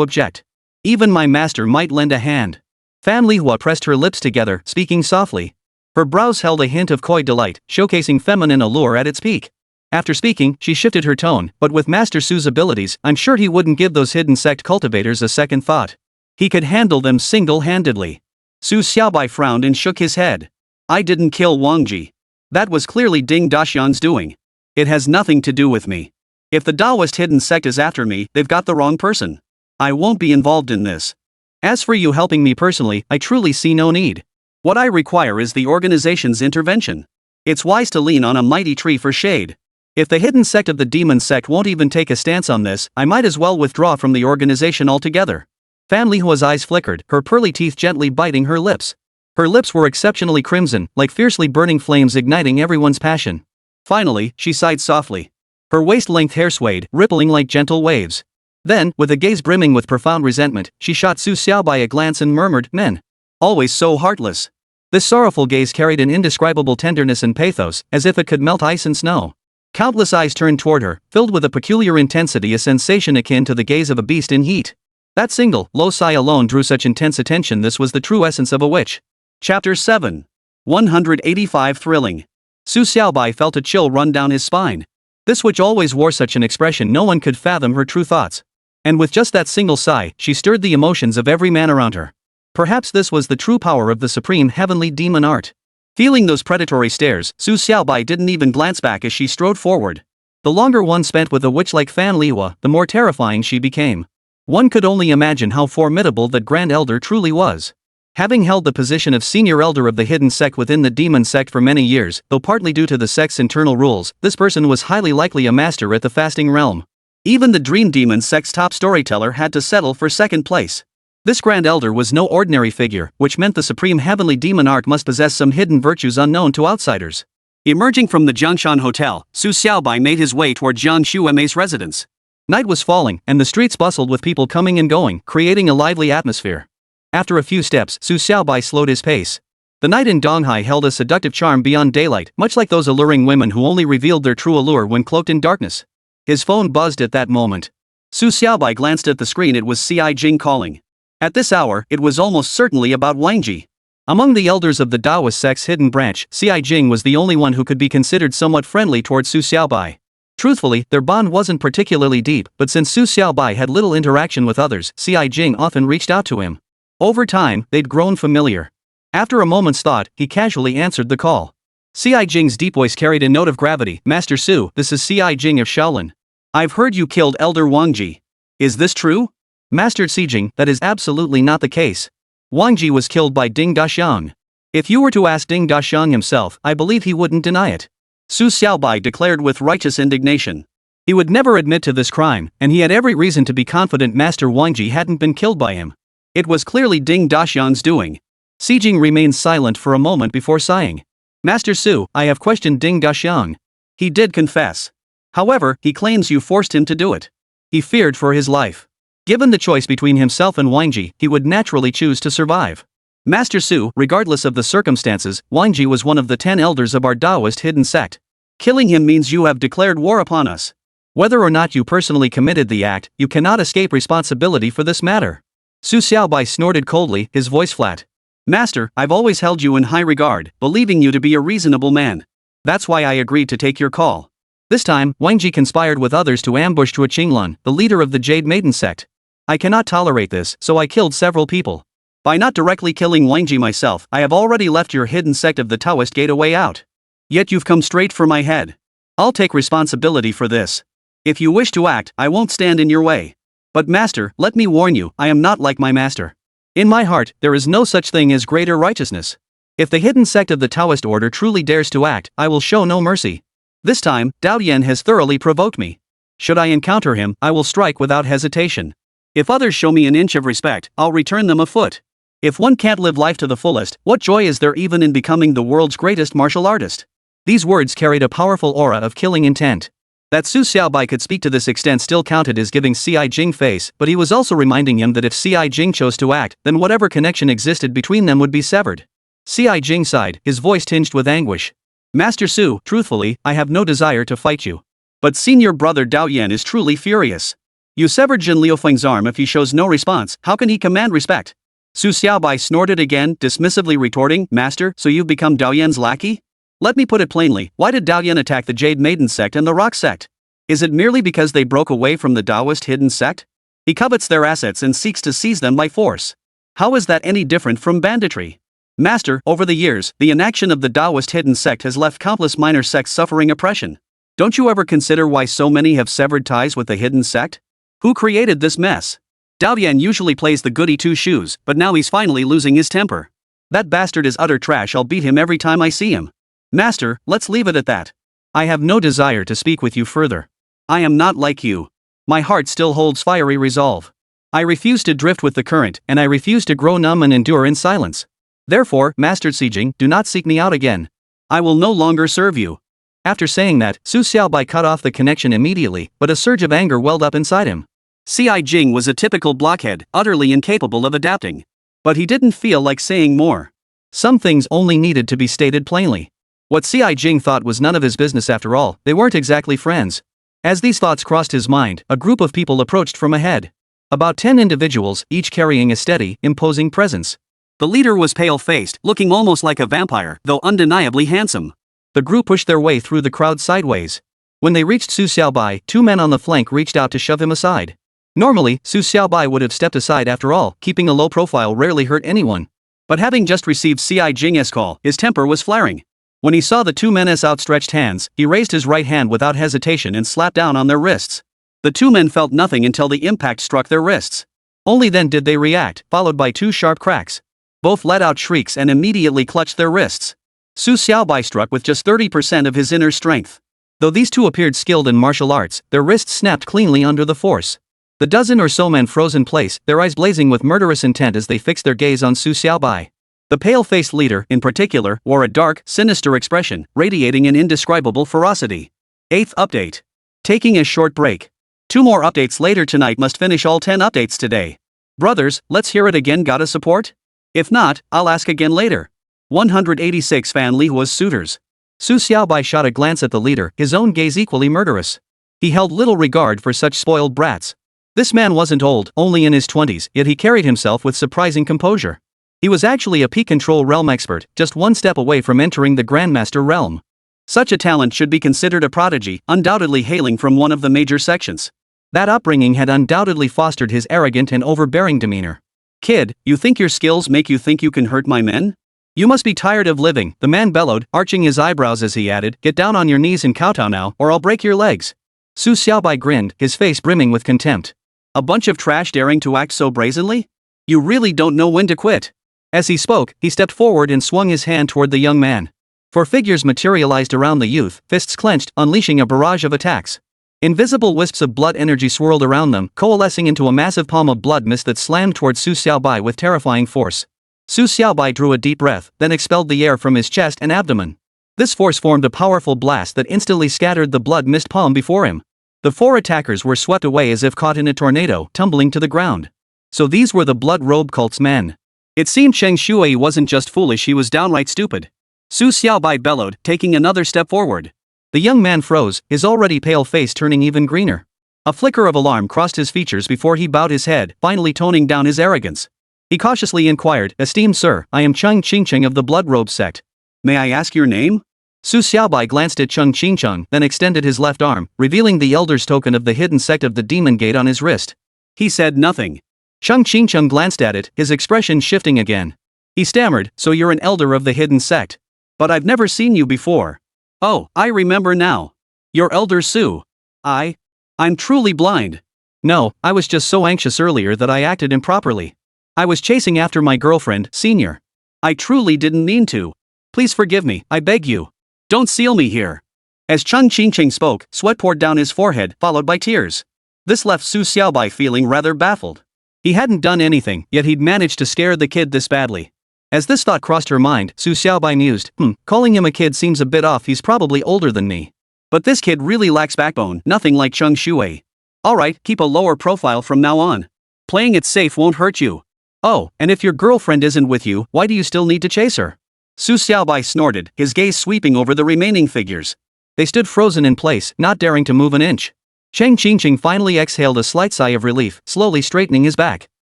object. Even my master might lend a hand. Fan Lihua pressed her lips together, speaking softly. Her brows held a hint of coy delight, showcasing feminine allure at its peak. After speaking, she shifted her tone, but with Master Su's abilities, I'm sure he wouldn't give those hidden sect cultivators a second thought. He could handle them single-handedly. Su Xiaobai frowned and shook his head. I didn't kill Wang Ji. That was clearly Ding Daxiang's doing. It has nothing to do with me. If the Taoist hidden sect is after me, they've got the wrong person. I won't be involved in this. As for you helping me personally, I truly see no need. What I require is the organization's intervention. It's wise to lean on a mighty tree for shade. If the hidden sect of the demon sect won't even take a stance on this, I might as well withdraw from the organization altogether. Fan Lihua's eyes flickered, her pearly teeth gently biting her lips. Her lips were exceptionally crimson, like fiercely burning flames igniting everyone's passion. Finally, she sighed softly. Her waist-length hair swayed, rippling like gentle waves. Then, with a gaze brimming with profound resentment, she shot Su Xiaobai a glance and murmured, "Men. Always so heartless." This sorrowful gaze carried an indescribable tenderness and pathos, as if it could melt ice and snow. Countless eyes turned toward her, filled with a peculiar intensity, a sensation akin to the gaze of a beast in heat. That single, low sigh alone drew such intense attention. This was the true essence of a witch. Chapter 7. 185 Thrilling. Su Xiaobai felt a chill run down his spine. This witch always wore such an expression no one could fathom her true thoughts. And with just that single sigh, she stirred the emotions of every man around her. Perhaps this was the true power of the supreme heavenly demon art. Feeling those predatory stares, Su Xiaobai didn't even glance back as she strode forward. The longer one spent with a witch like Fan Liwa, the more terrifying she became. One could only imagine how formidable that Grand Elder truly was. Having held the position of senior elder of the hidden sect within the demon sect for many years, though partly due to the sect's internal rules, this person was highly likely a master at the fasting realm. Even the Dream Demon sect's top storyteller had to settle for second place. This Grand Elder was no ordinary figure, which meant the supreme heavenly demon art must possess some hidden virtues unknown to outsiders. Emerging from the Jiangshan Hotel, Su Xiaobai made his way toward Jiangshu Emei's residence. Night was falling, and the streets bustled with people coming and going, creating a lively atmosphere. After a few steps, Su Xiaobai slowed his pace. The night in Donghai held a seductive charm beyond daylight, much like those alluring women who only revealed their true allure when cloaked in darkness. His phone buzzed at that moment. Su Xiaobai glanced at the screen. It was Ci Jing calling. At this hour, it was almost certainly about Wangji. Among the elders of the Taoist sect's hidden branch, Ci Jing was the only one who could be considered somewhat friendly towards Su Xiaobai. Truthfully, their bond wasn't particularly deep, but since Su Xiaobai had little interaction with others, Ci Jing often reached out to him. Over time, they'd grown familiar. After a moment's thought, he casually answered the call. Ci Jing's deep voice carried a note of gravity. "Master Su, this is Ci Jing of Shaolin. I've heard you killed Elder Wangji. Is this true?" "Master Xijing, that is absolutely not the case. Wangji was killed by Ding Daxiang. If you were to ask Ding Daxiang himself, I believe he wouldn't deny it." Su Xiaobai declared with righteous indignation. He would never admit to this crime, and he had every reason to be confident Master Wangji hadn't been killed by him. It was clearly Ding Daxiang's doing. Xijing remained silent for a moment before sighing. "Master Su, I have questioned Ding Daxiang. He did confess. However, he claims you forced him to do it. He feared for his life. Given the choice between himself and Wangji, he would naturally choose to survive. Master Su, regardless of the circumstances, Wangji was one of the 10 elders of our Taoist hidden sect. Killing him means you have declared war upon us. Whether or not you personally committed the act, you cannot escape responsibility for this matter." Su Xiaobai snorted coldly, his voice flat. "Master, I've always held you in high regard, believing you to be a reasonable man. That's why I agreed to take your call." This time, Wangji conspired with others to ambush True Qinglun, the leader of the Jade Maiden sect. "I cannot tolerate this, so I killed several people. By not directly killing Wangji myself, I have already left your hidden sect of the Taoist Gate a way out. Yet you've come straight for my head. I'll take responsibility for this. If you wish to act, I won't stand in your way. But master, let me warn you, I am not like my master. In my heart, there is no such thing as greater righteousness. If the hidden sect of the Taoist order truly dares to act, I will show no mercy. This time, Dao Yan has thoroughly provoked me. Should I encounter him, I will strike without hesitation. If others show me an inch of respect, I'll return them a foot. If one can't live life to the fullest, what joy is there even in becoming the world's greatest martial artist?" These words carried a powerful aura of killing intent. That Su Xiaobai could speak to this extent still counted as giving Ci Jing face, but he was also reminding him that if Ci Jing chose to act, then whatever connection existed between them would be severed. Ci Jing sighed, his voice tinged with anguish. "Master Su, truthfully, I have no desire to fight you. But senior brother Dao Yan is truly furious. You severed Jin Liufeng's arm. If he shows no response, how can he command respect?" Su Xiaobai snorted again, dismissively retorting, "Master, so you've become Dao Yan's lackey? Let me put it plainly, why did Dao Yan attack the Jade Maiden sect and the Rock sect? Is it merely because they broke away from the Taoist hidden sect? He covets their assets and seeks to seize them by force. How is that any different from banditry? Master, over the years, the inaction of the Taoist hidden sect has left countless minor sects suffering oppression. Don't you ever consider why so many have severed ties with the hidden sect? Who created this mess? Dao Yan usually plays the goody two-shoes, but now he's finally losing his temper. That bastard is utter trash. I'll beat him every time I see him. Master, let's leave it at that. I have no desire to speak with you further. I am not like you. My heart still holds fiery resolve. I refuse to drift with the current, and I refuse to grow numb and endure in silence. Therefore, Master Ziyang, do not seek me out again. I will no longer serve you. After saying that, Su Xiaobai cut off the connection immediately, but a surge of anger welled up inside him. Ziyang was a typical blockhead, utterly incapable of adapting. But he didn't feel like saying more. Some things only needed to be stated plainly. What Ziyang thought was none of his business after all, they weren't exactly friends. As these thoughts crossed his mind, a group of people approached from ahead. About 10 individuals, each carrying a steady, imposing presence. The leader was pale-faced, looking almost like a vampire, though undeniably handsome. The group pushed their way through the crowd sideways. When they reached Su Xiaobai, 2 men on the flank reached out to shove him aside. Normally, Su Xiaobai would have stepped aside after all, keeping a low profile rarely hurt anyone. But having just received Ziyang's call, his temper was flaring. When he saw the 2 men's outstretched hands, he raised his right hand without hesitation and slapped down on their wrists. The 2 men felt nothing until the impact struck their wrists. Only then did they react, followed by 2 sharp cracks. Both let out shrieks and immediately clutched their wrists. Su Xiaobai struck with just 30% of his inner strength. Though these 2 appeared skilled in martial arts, their wrists snapped cleanly under the force. The dozen or so men froze in place, their eyes blazing with murderous intent as they fixed their gaze on Su Xiaobai. The pale-faced leader, in particular, wore a dark, sinister expression, radiating an indescribable ferocity. 8th update. Taking a short break. 2 more updates later tonight must finish all 10 updates today. Brothers, let's hear it again. Gotta support? If not, I'll ask again later. 186 Fan Lihua's suitors. Su Xiaobai shot a glance at the leader, his own gaze equally murderous. He held little regard for such spoiled brats. This man wasn't old, only in his 20s, yet he carried himself with surprising composure. He was actually a P-control realm expert, just 1 step away from entering the Grandmaster realm. Such a talent should be considered a prodigy, undoubtedly hailing from one of the major sections. That upbringing had undoubtedly fostered his arrogant and overbearing demeanor. Kid, you think your skills make you think you can hurt my men? You must be tired of living, the man bellowed, arching his eyebrows as he added, get down on your knees and kowtow now, or I'll break your legs. Su Xiaobai grinned, his face brimming with contempt. A bunch of trash daring to act so brazenly? You really don't know when to quit. As he spoke, he stepped forward and swung his hand toward the young man. 4 figures materialized around the youth, fists clenched, unleashing a barrage of attacks. Invisible wisps of blood energy swirled around them, coalescing into a massive palm of blood mist that slammed toward Su Xiaobai with terrifying force. Su Xiaobai drew a deep breath, then expelled the air from his chest and abdomen. This force formed a powerful blast that instantly scattered the blood mist palm before him. The 4 attackers were swept away as if caught in a tornado, tumbling to the ground. So these were the blood robe cult's men. It seemed Cheng Shuai wasn't just foolish, he was downright stupid. Su Xiaobai bellowed, taking another step forward. The young man froze, his already pale face turning even greener. A flicker of alarm crossed his features before he bowed his head, finally toning down his arrogance. He cautiously inquired, Esteemed sir, I am Cheng Qingcheng of the Blood Robe Sect. May I ask your name? Su Xiaobai glanced at Cheng Qingcheng, then extended his left arm, revealing the elder's token of the hidden sect of the Demon Gate on his wrist. He said nothing. Cheng Qingcheng glanced at it, his expression shifting again. He stammered, so you're an elder of the hidden sect. But I've never seen you before. Oh, I remember now. You're Elder Su. I'm truly blind. No, I was just so anxious earlier that I acted improperly. I was chasing after my girlfriend, Senior. I truly didn't mean to. Please forgive me, I beg you. Don't seal me here. As Cheng Qingcheng spoke, sweat poured down his forehead, followed by tears. This left Su Xiaobai feeling rather baffled. He hadn't done anything, yet he'd managed to scare the kid this badly. As this thought crossed her mind, Su Xiaobai mused, calling him a kid seems a bit off, he's probably older than me. But this kid really lacks backbone, nothing like Cheng Shuai. Alright, keep a lower profile from now on. Playing it safe won't hurt you. Oh, and if your girlfriend isn't with you, why do you still need to chase her? Su Xiaobai snorted, his gaze sweeping over the remaining figures. They stood frozen in place, not daring to move an inch. Cheng Qingcheng finally exhaled a slight sigh of relief, slowly straightening his back.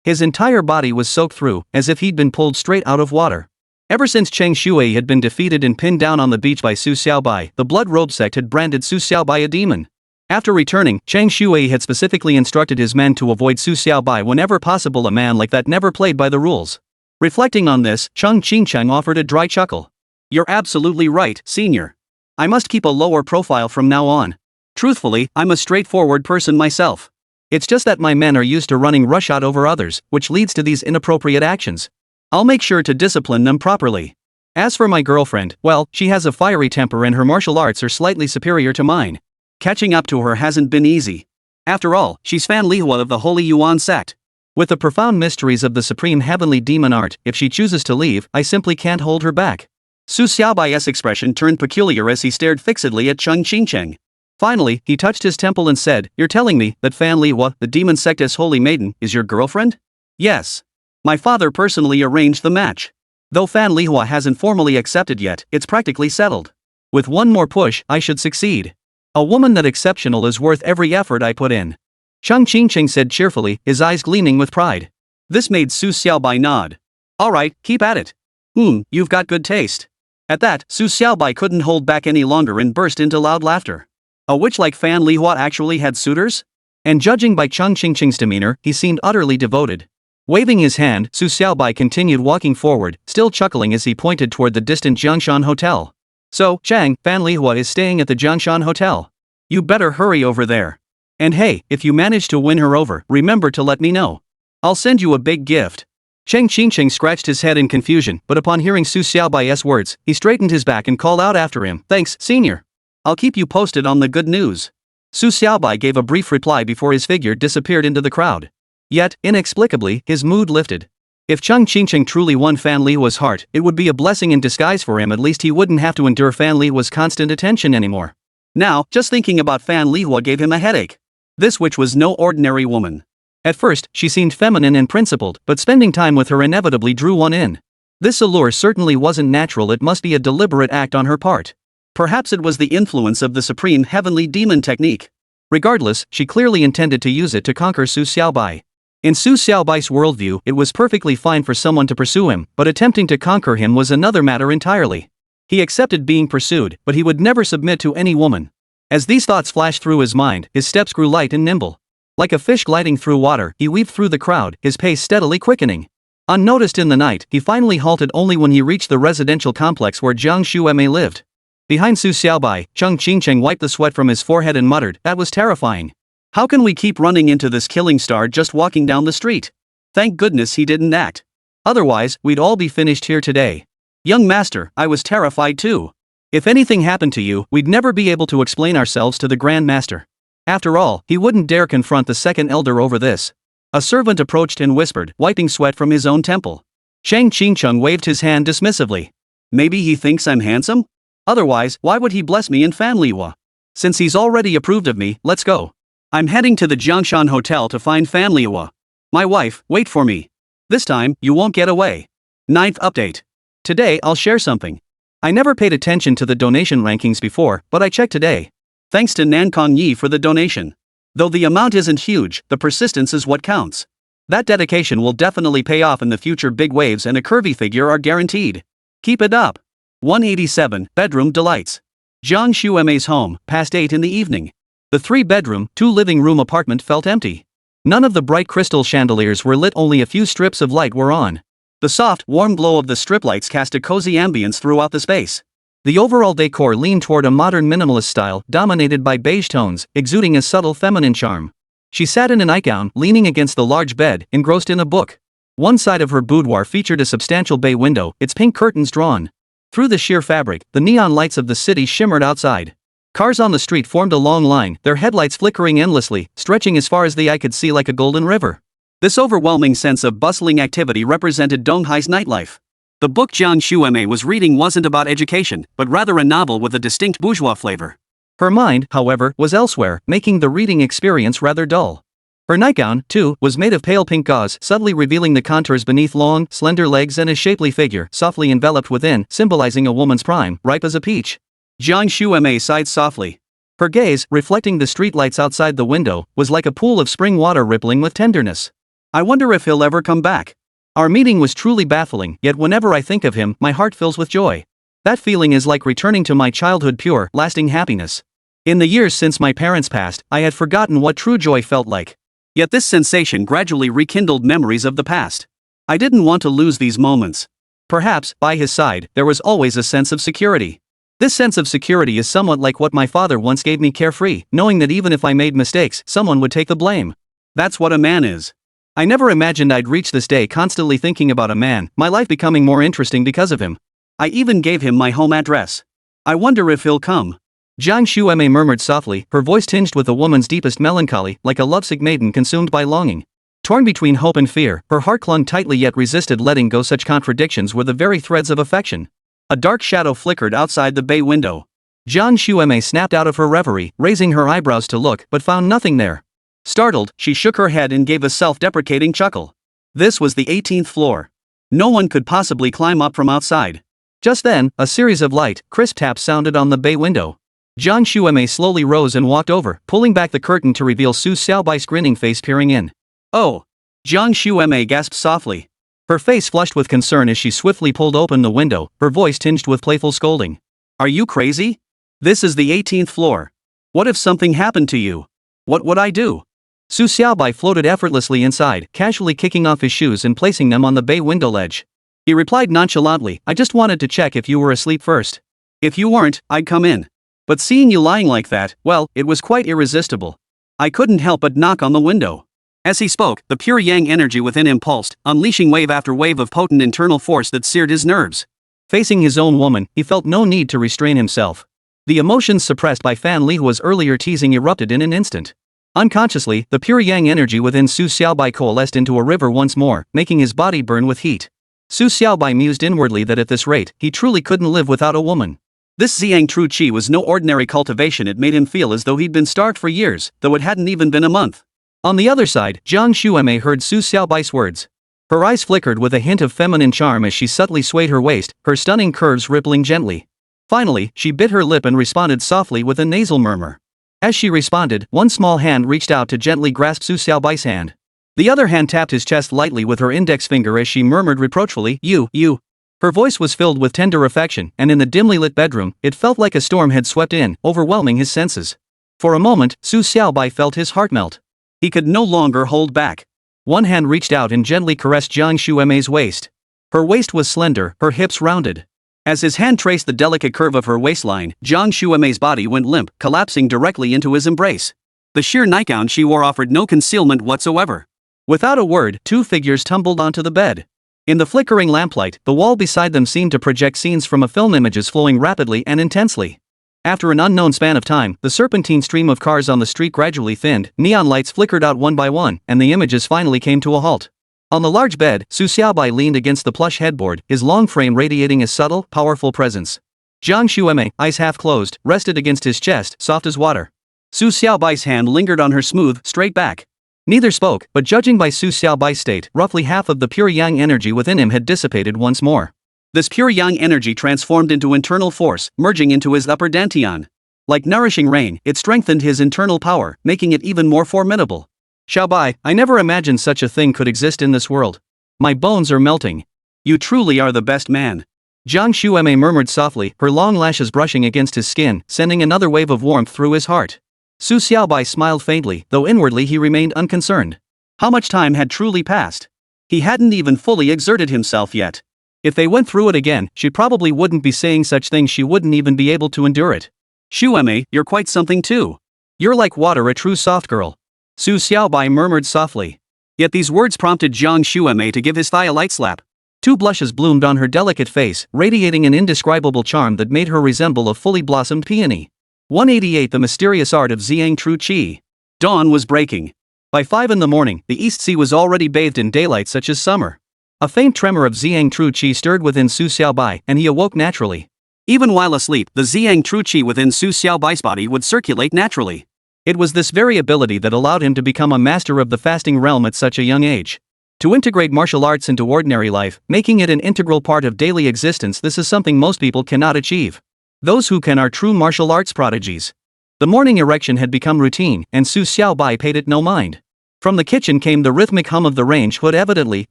His entire body was soaked through, as if he'd been pulled straight out of water. Ever since Cheng Shuai had been defeated and pinned down on the beach by Su Xiaobai, the Blood Robe Sect had branded Su Xiaobai a demon. After returning, Cheng Shuai had specifically instructed his men to avoid Su Xiaobai whenever possible. A man like that never played by the rules. Reflecting on this, Cheng Qingcheng offered a dry chuckle. You're absolutely right, Senior. I must keep a lower profile from now on. Truthfully, I'm a straightforward person myself. It's just that my men are used to running roughshod over others, which leads to these inappropriate actions. I'll make sure to discipline them properly. As for my girlfriend, well, she has a fiery temper and her martial arts are slightly superior to mine. Catching up to her hasn't been easy. After all, she's Fan Lihua of the Holy Yuan Sect. With the profound mysteries of the supreme heavenly demon art, if she chooses to leave, I simply can't hold her back. Su Xiaobai's expression turned peculiar as he stared fixedly at Cheng Qingcheng. Finally, he touched his temple and said, "You're telling me that Fan Lihua, the demon sect's holy maiden, is your girlfriend?" "Yes. My father personally arranged the match. Though Fan Lihua hasn't formally accepted yet, it's practically settled. With one more push, I should succeed. A woman that exceptional is worth every effort I put in." Cheng Qingcheng said cheerfully, his eyes gleaming with pride. This made Su Xiaobai nod. "Alright, keep at it. You've got good taste." At that, Su Xiaobai couldn't hold back any longer and burst into loud laughter. A witch like Fan Lihua actually had suitors? And judging by Cheng Qingcheng's demeanor, he seemed utterly devoted. Waving his hand, Su Xiaobai continued walking forward, still chuckling as he pointed toward the distant Jiangshan Hotel. "So, Chang, Fan Lihua is staying at the Jiangshan Hotel. You better hurry over there. And hey, if you manage to win her over, remember to let me know. I'll send you a big gift." Cheng Qingcheng scratched his head in confusion, but upon hearing Su Xiaobai's words, he straightened his back and called out after him, "Thanks, senior. I'll keep you posted on the good news." Su Xiaobai gave a brief reply before his figure disappeared into the crowd. Yet, inexplicably, his mood lifted. If Cheng Qingcheng truly won Fan Lihua's heart, it would be a blessing in disguise for him. At least he wouldn't have to endure Fan Lihua's constant attention anymore. Now, just thinking about Fan Lihua gave him a headache. This witch was no ordinary woman. At first, she seemed feminine and principled, but spending time with her inevitably drew one in. This allure certainly wasn't natural, it must be a deliberate act on her part. Perhaps it was the influence of the supreme heavenly demon technique. Regardless, she clearly intended to use it to conquer Su Xiaobai. In Su Xiaobai's worldview, it was perfectly fine for someone to pursue him, but attempting to conquer him was another matter entirely. He accepted being pursued, but he would never submit to any woman. As these thoughts flashed through his mind, his steps grew light and nimble. Like a fish gliding through water, he weaved through the crowd, his pace steadily quickening. Unnoticed in the night, he finally halted only when he reached the residential complex where Jiang Emei lived. Behind Su Xiaobai, Cheng Qingcheng wiped the sweat from his forehead and muttered, "That was terrifying. How can we keep running into this killing star just walking down the street? Thank goodness he didn't act. Otherwise, we'd all be finished here today. Young master, I was terrified too. If anything happened to you, we'd never be able to explain ourselves to the Grand Master." After all, he wouldn't dare confront the second elder over this. A servant approached and whispered, wiping sweat from his own temple. Cheng Qingcheng waved his hand dismissively. "Maybe he thinks I'm handsome? Otherwise, why would he bless me in Fan Lihua? Since he's already approved of me, let's go. I'm heading to the Jiangshan Hotel to find Fan Lihua. My wife, wait for me. This time, you won't get away." 9th update. Today I'll share something. I never paid attention to the donation rankings before, but I checked today. Thanks to Nankong Yi for the donation. Though the amount isn't huge, the persistence is what counts. That dedication will definitely pay off in the future. Big waves and a curvy figure are guaranteed. Keep it up. 187, Bedroom Delights. Jiang Emei's home, past 8 in the evening. The 3-bedroom, 2-living-room apartment felt empty. None of the bright crystal chandeliers were lit, only a few strips of light were on. The soft, warm glow of the strip lights cast a cozy ambience throughout the space. The overall decor leaned toward a modern minimalist style, dominated by beige tones, exuding a subtle feminine charm. She sat in a nightgown, leaning against the large bed, engrossed in a book. One side of her boudoir featured a substantial bay window, its pink curtains drawn. Through the sheer fabric, the neon lights of the city shimmered outside. Cars on the street formed a long line, their headlights flickering endlessly, stretching as far as the eye could see like a golden river. This overwhelming sense of bustling activity represented Donghai's nightlife. The book Jiang Emei was reading wasn't about education, but rather a novel with a distinct bourgeois flavor. Her mind, however, was elsewhere, making the reading experience rather dull. Her nightgown, too, was made of pale pink gauze, subtly revealing the contours beneath long, slender legs and a shapely figure, softly enveloped within, symbolizing a woman's prime, ripe as a peach. Jiang Emei sighed softly. Her gaze, reflecting the streetlights outside the window, was like a pool of spring water rippling with tenderness. I wonder if he'll ever come back. Our meeting was truly baffling, yet whenever I think of him, my heart fills with joy. That feeling is like returning to my childhood pure, lasting happiness. In the years since my parents passed, I had forgotten what true joy felt like. Yet this sensation gradually rekindled memories of the past. I didn't want to lose these moments. Perhaps, by his side, there was always a sense of security. This sense of security is somewhat like what my father once gave me, carefree, knowing that even if I made mistakes, someone would take the blame. That's what a man is. I never imagined I'd reach this day constantly thinking about a man, my life becoming more interesting because of him. I even gave him my home address. I wonder if he'll come. Jiang Emei murmured softly, her voice tinged with a woman's deepest melancholy, like a lovesick maiden consumed by longing. Torn between hope and fear, her heart clung tightly yet resisted letting go. Such contradictions were the very threads of affection. A dark shadow flickered outside the bay window. Jiang Shuemei snapped out of her reverie, raising her eyebrows to look, but found nothing there. Startled, she shook her head and gave a self-deprecating chuckle. This was the 18th floor. No one could possibly climb up from outside. Just then, a series of light, crisp taps sounded on the bay window. Jiang Shuemei slowly rose and walked over, pulling back the curtain to reveal Su Xiaobai's grinning face peering in. Oh! Jiang Shuemei gasped softly. Her face flushed with concern as she swiftly pulled open the window, her voice tinged with playful scolding. Are you crazy? This is the 18th floor. What if something happened to you? What would I do? Su Xiaobai floated effortlessly inside, casually kicking off his shoes and placing them on the bay window ledge. He replied nonchalantly, I just wanted to check if you were asleep first. If you weren't, I'd come in. But seeing you lying like that, well, it was quite irresistible. I couldn't help but knock on the window. As he spoke, the pure yang energy within him pulsed, unleashing wave after wave of potent internal force that seared his nerves. Facing his own woman, he felt no need to restrain himself. The emotions suppressed by Fan Lihua's earlier teasing erupted in an instant. Unconsciously, the pure yang energy within Su Xiaobai coalesced into a river once more, making his body burn with heat. Su Xiaobai mused inwardly that at this rate, he truly couldn't live without a woman. This Ziyang True Qi was no ordinary cultivation. It made him feel as though he'd been starved for years, though it hadn't even been a month. On the other side, Jiang Shuemei heard Su Xiaobai's words. Her eyes flickered with a hint of feminine charm as she subtly swayed her waist, her stunning curves rippling gently. Finally, she bit her lip and responded softly with a nasal murmur. As she responded, one small hand reached out to gently grasp Su Xiaobai's hand. The other hand tapped his chest lightly with her index finger as she murmured reproachfully, You. Her voice was filled with tender affection, and in the dimly lit bedroom, it felt like a storm had swept in, overwhelming his senses. For a moment, Su Xiaobai felt his heart melt. He could no longer hold back. One hand reached out and gently caressed Jiang Shuemei's waist. Her waist was slender, her hips rounded. As his hand traced the delicate curve of her waistline, Jiang Shuemei's body went limp, collapsing directly into his embrace. The sheer nightgown she wore offered no concealment whatsoever. Without a word, two figures tumbled onto the bed. In the flickering lamplight, the wall beside them seemed to project scenes from a film, images flowing rapidly and intensely. After an unknown span of time, the serpentine stream of cars on the street gradually thinned, neon lights flickered out one by one, and the images finally came to a halt. On the large bed, Su Xiaobai leaned against the plush headboard, his long frame radiating a subtle, powerful presence. Jiang Shuemei, eyes half closed, rested against his chest, soft as water. Su Xiaobai's hand lingered on her smooth, straight back. Neither spoke, but judging by Su Xiaobai's state, roughly half of the pure yang energy within him had dissipated once more. This pure yang energy transformed into internal force, merging into his upper dantian. Like nourishing rain, it strengthened his internal power, making it even more formidable. Xiaobai, I never imagined such a thing could exist in this world. My bones are melting. You truly are the best man. Jiang Shuemei murmured softly, her long lashes brushing against his skin, sending another wave of warmth through his heart. Su Xiaobai smiled faintly, though inwardly he remained unconcerned. How much time had truly passed? He hadn't even fully exerted himself yet. If they went through it again, she probably wouldn't be saying such things, she wouldn't even be able to endure it. Shuemei, you're quite something too. You're like water, a true soft girl. Su Xiaobai murmured softly. Yet these words prompted Jiang Shuemei to give his thigh a light slap. Two blushes bloomed on her delicate face, radiating an indescribable charm that made her resemble a fully blossomed peony. 188 The mysterious art of Ziyang True Qi. Dawn was breaking. By 5 in the morning, the East Sea was already bathed in daylight such as summer. A faint tremor of Ziyang True Qi stirred within Su Xiaobai, and he awoke naturally. Even while asleep, the Ziyang True Qi within Su Xiaobai's body would circulate naturally. It was this very ability that allowed him to become a master of the fasting realm at such a young age. To integrate martial arts into ordinary life, making it an integral part of daily existence, this is something most people cannot achieve. Those who can are true martial arts prodigies. The morning erection had become routine, and Su Xiaobai paid it no mind. From the kitchen came the rhythmic hum of the range hood. Evidently,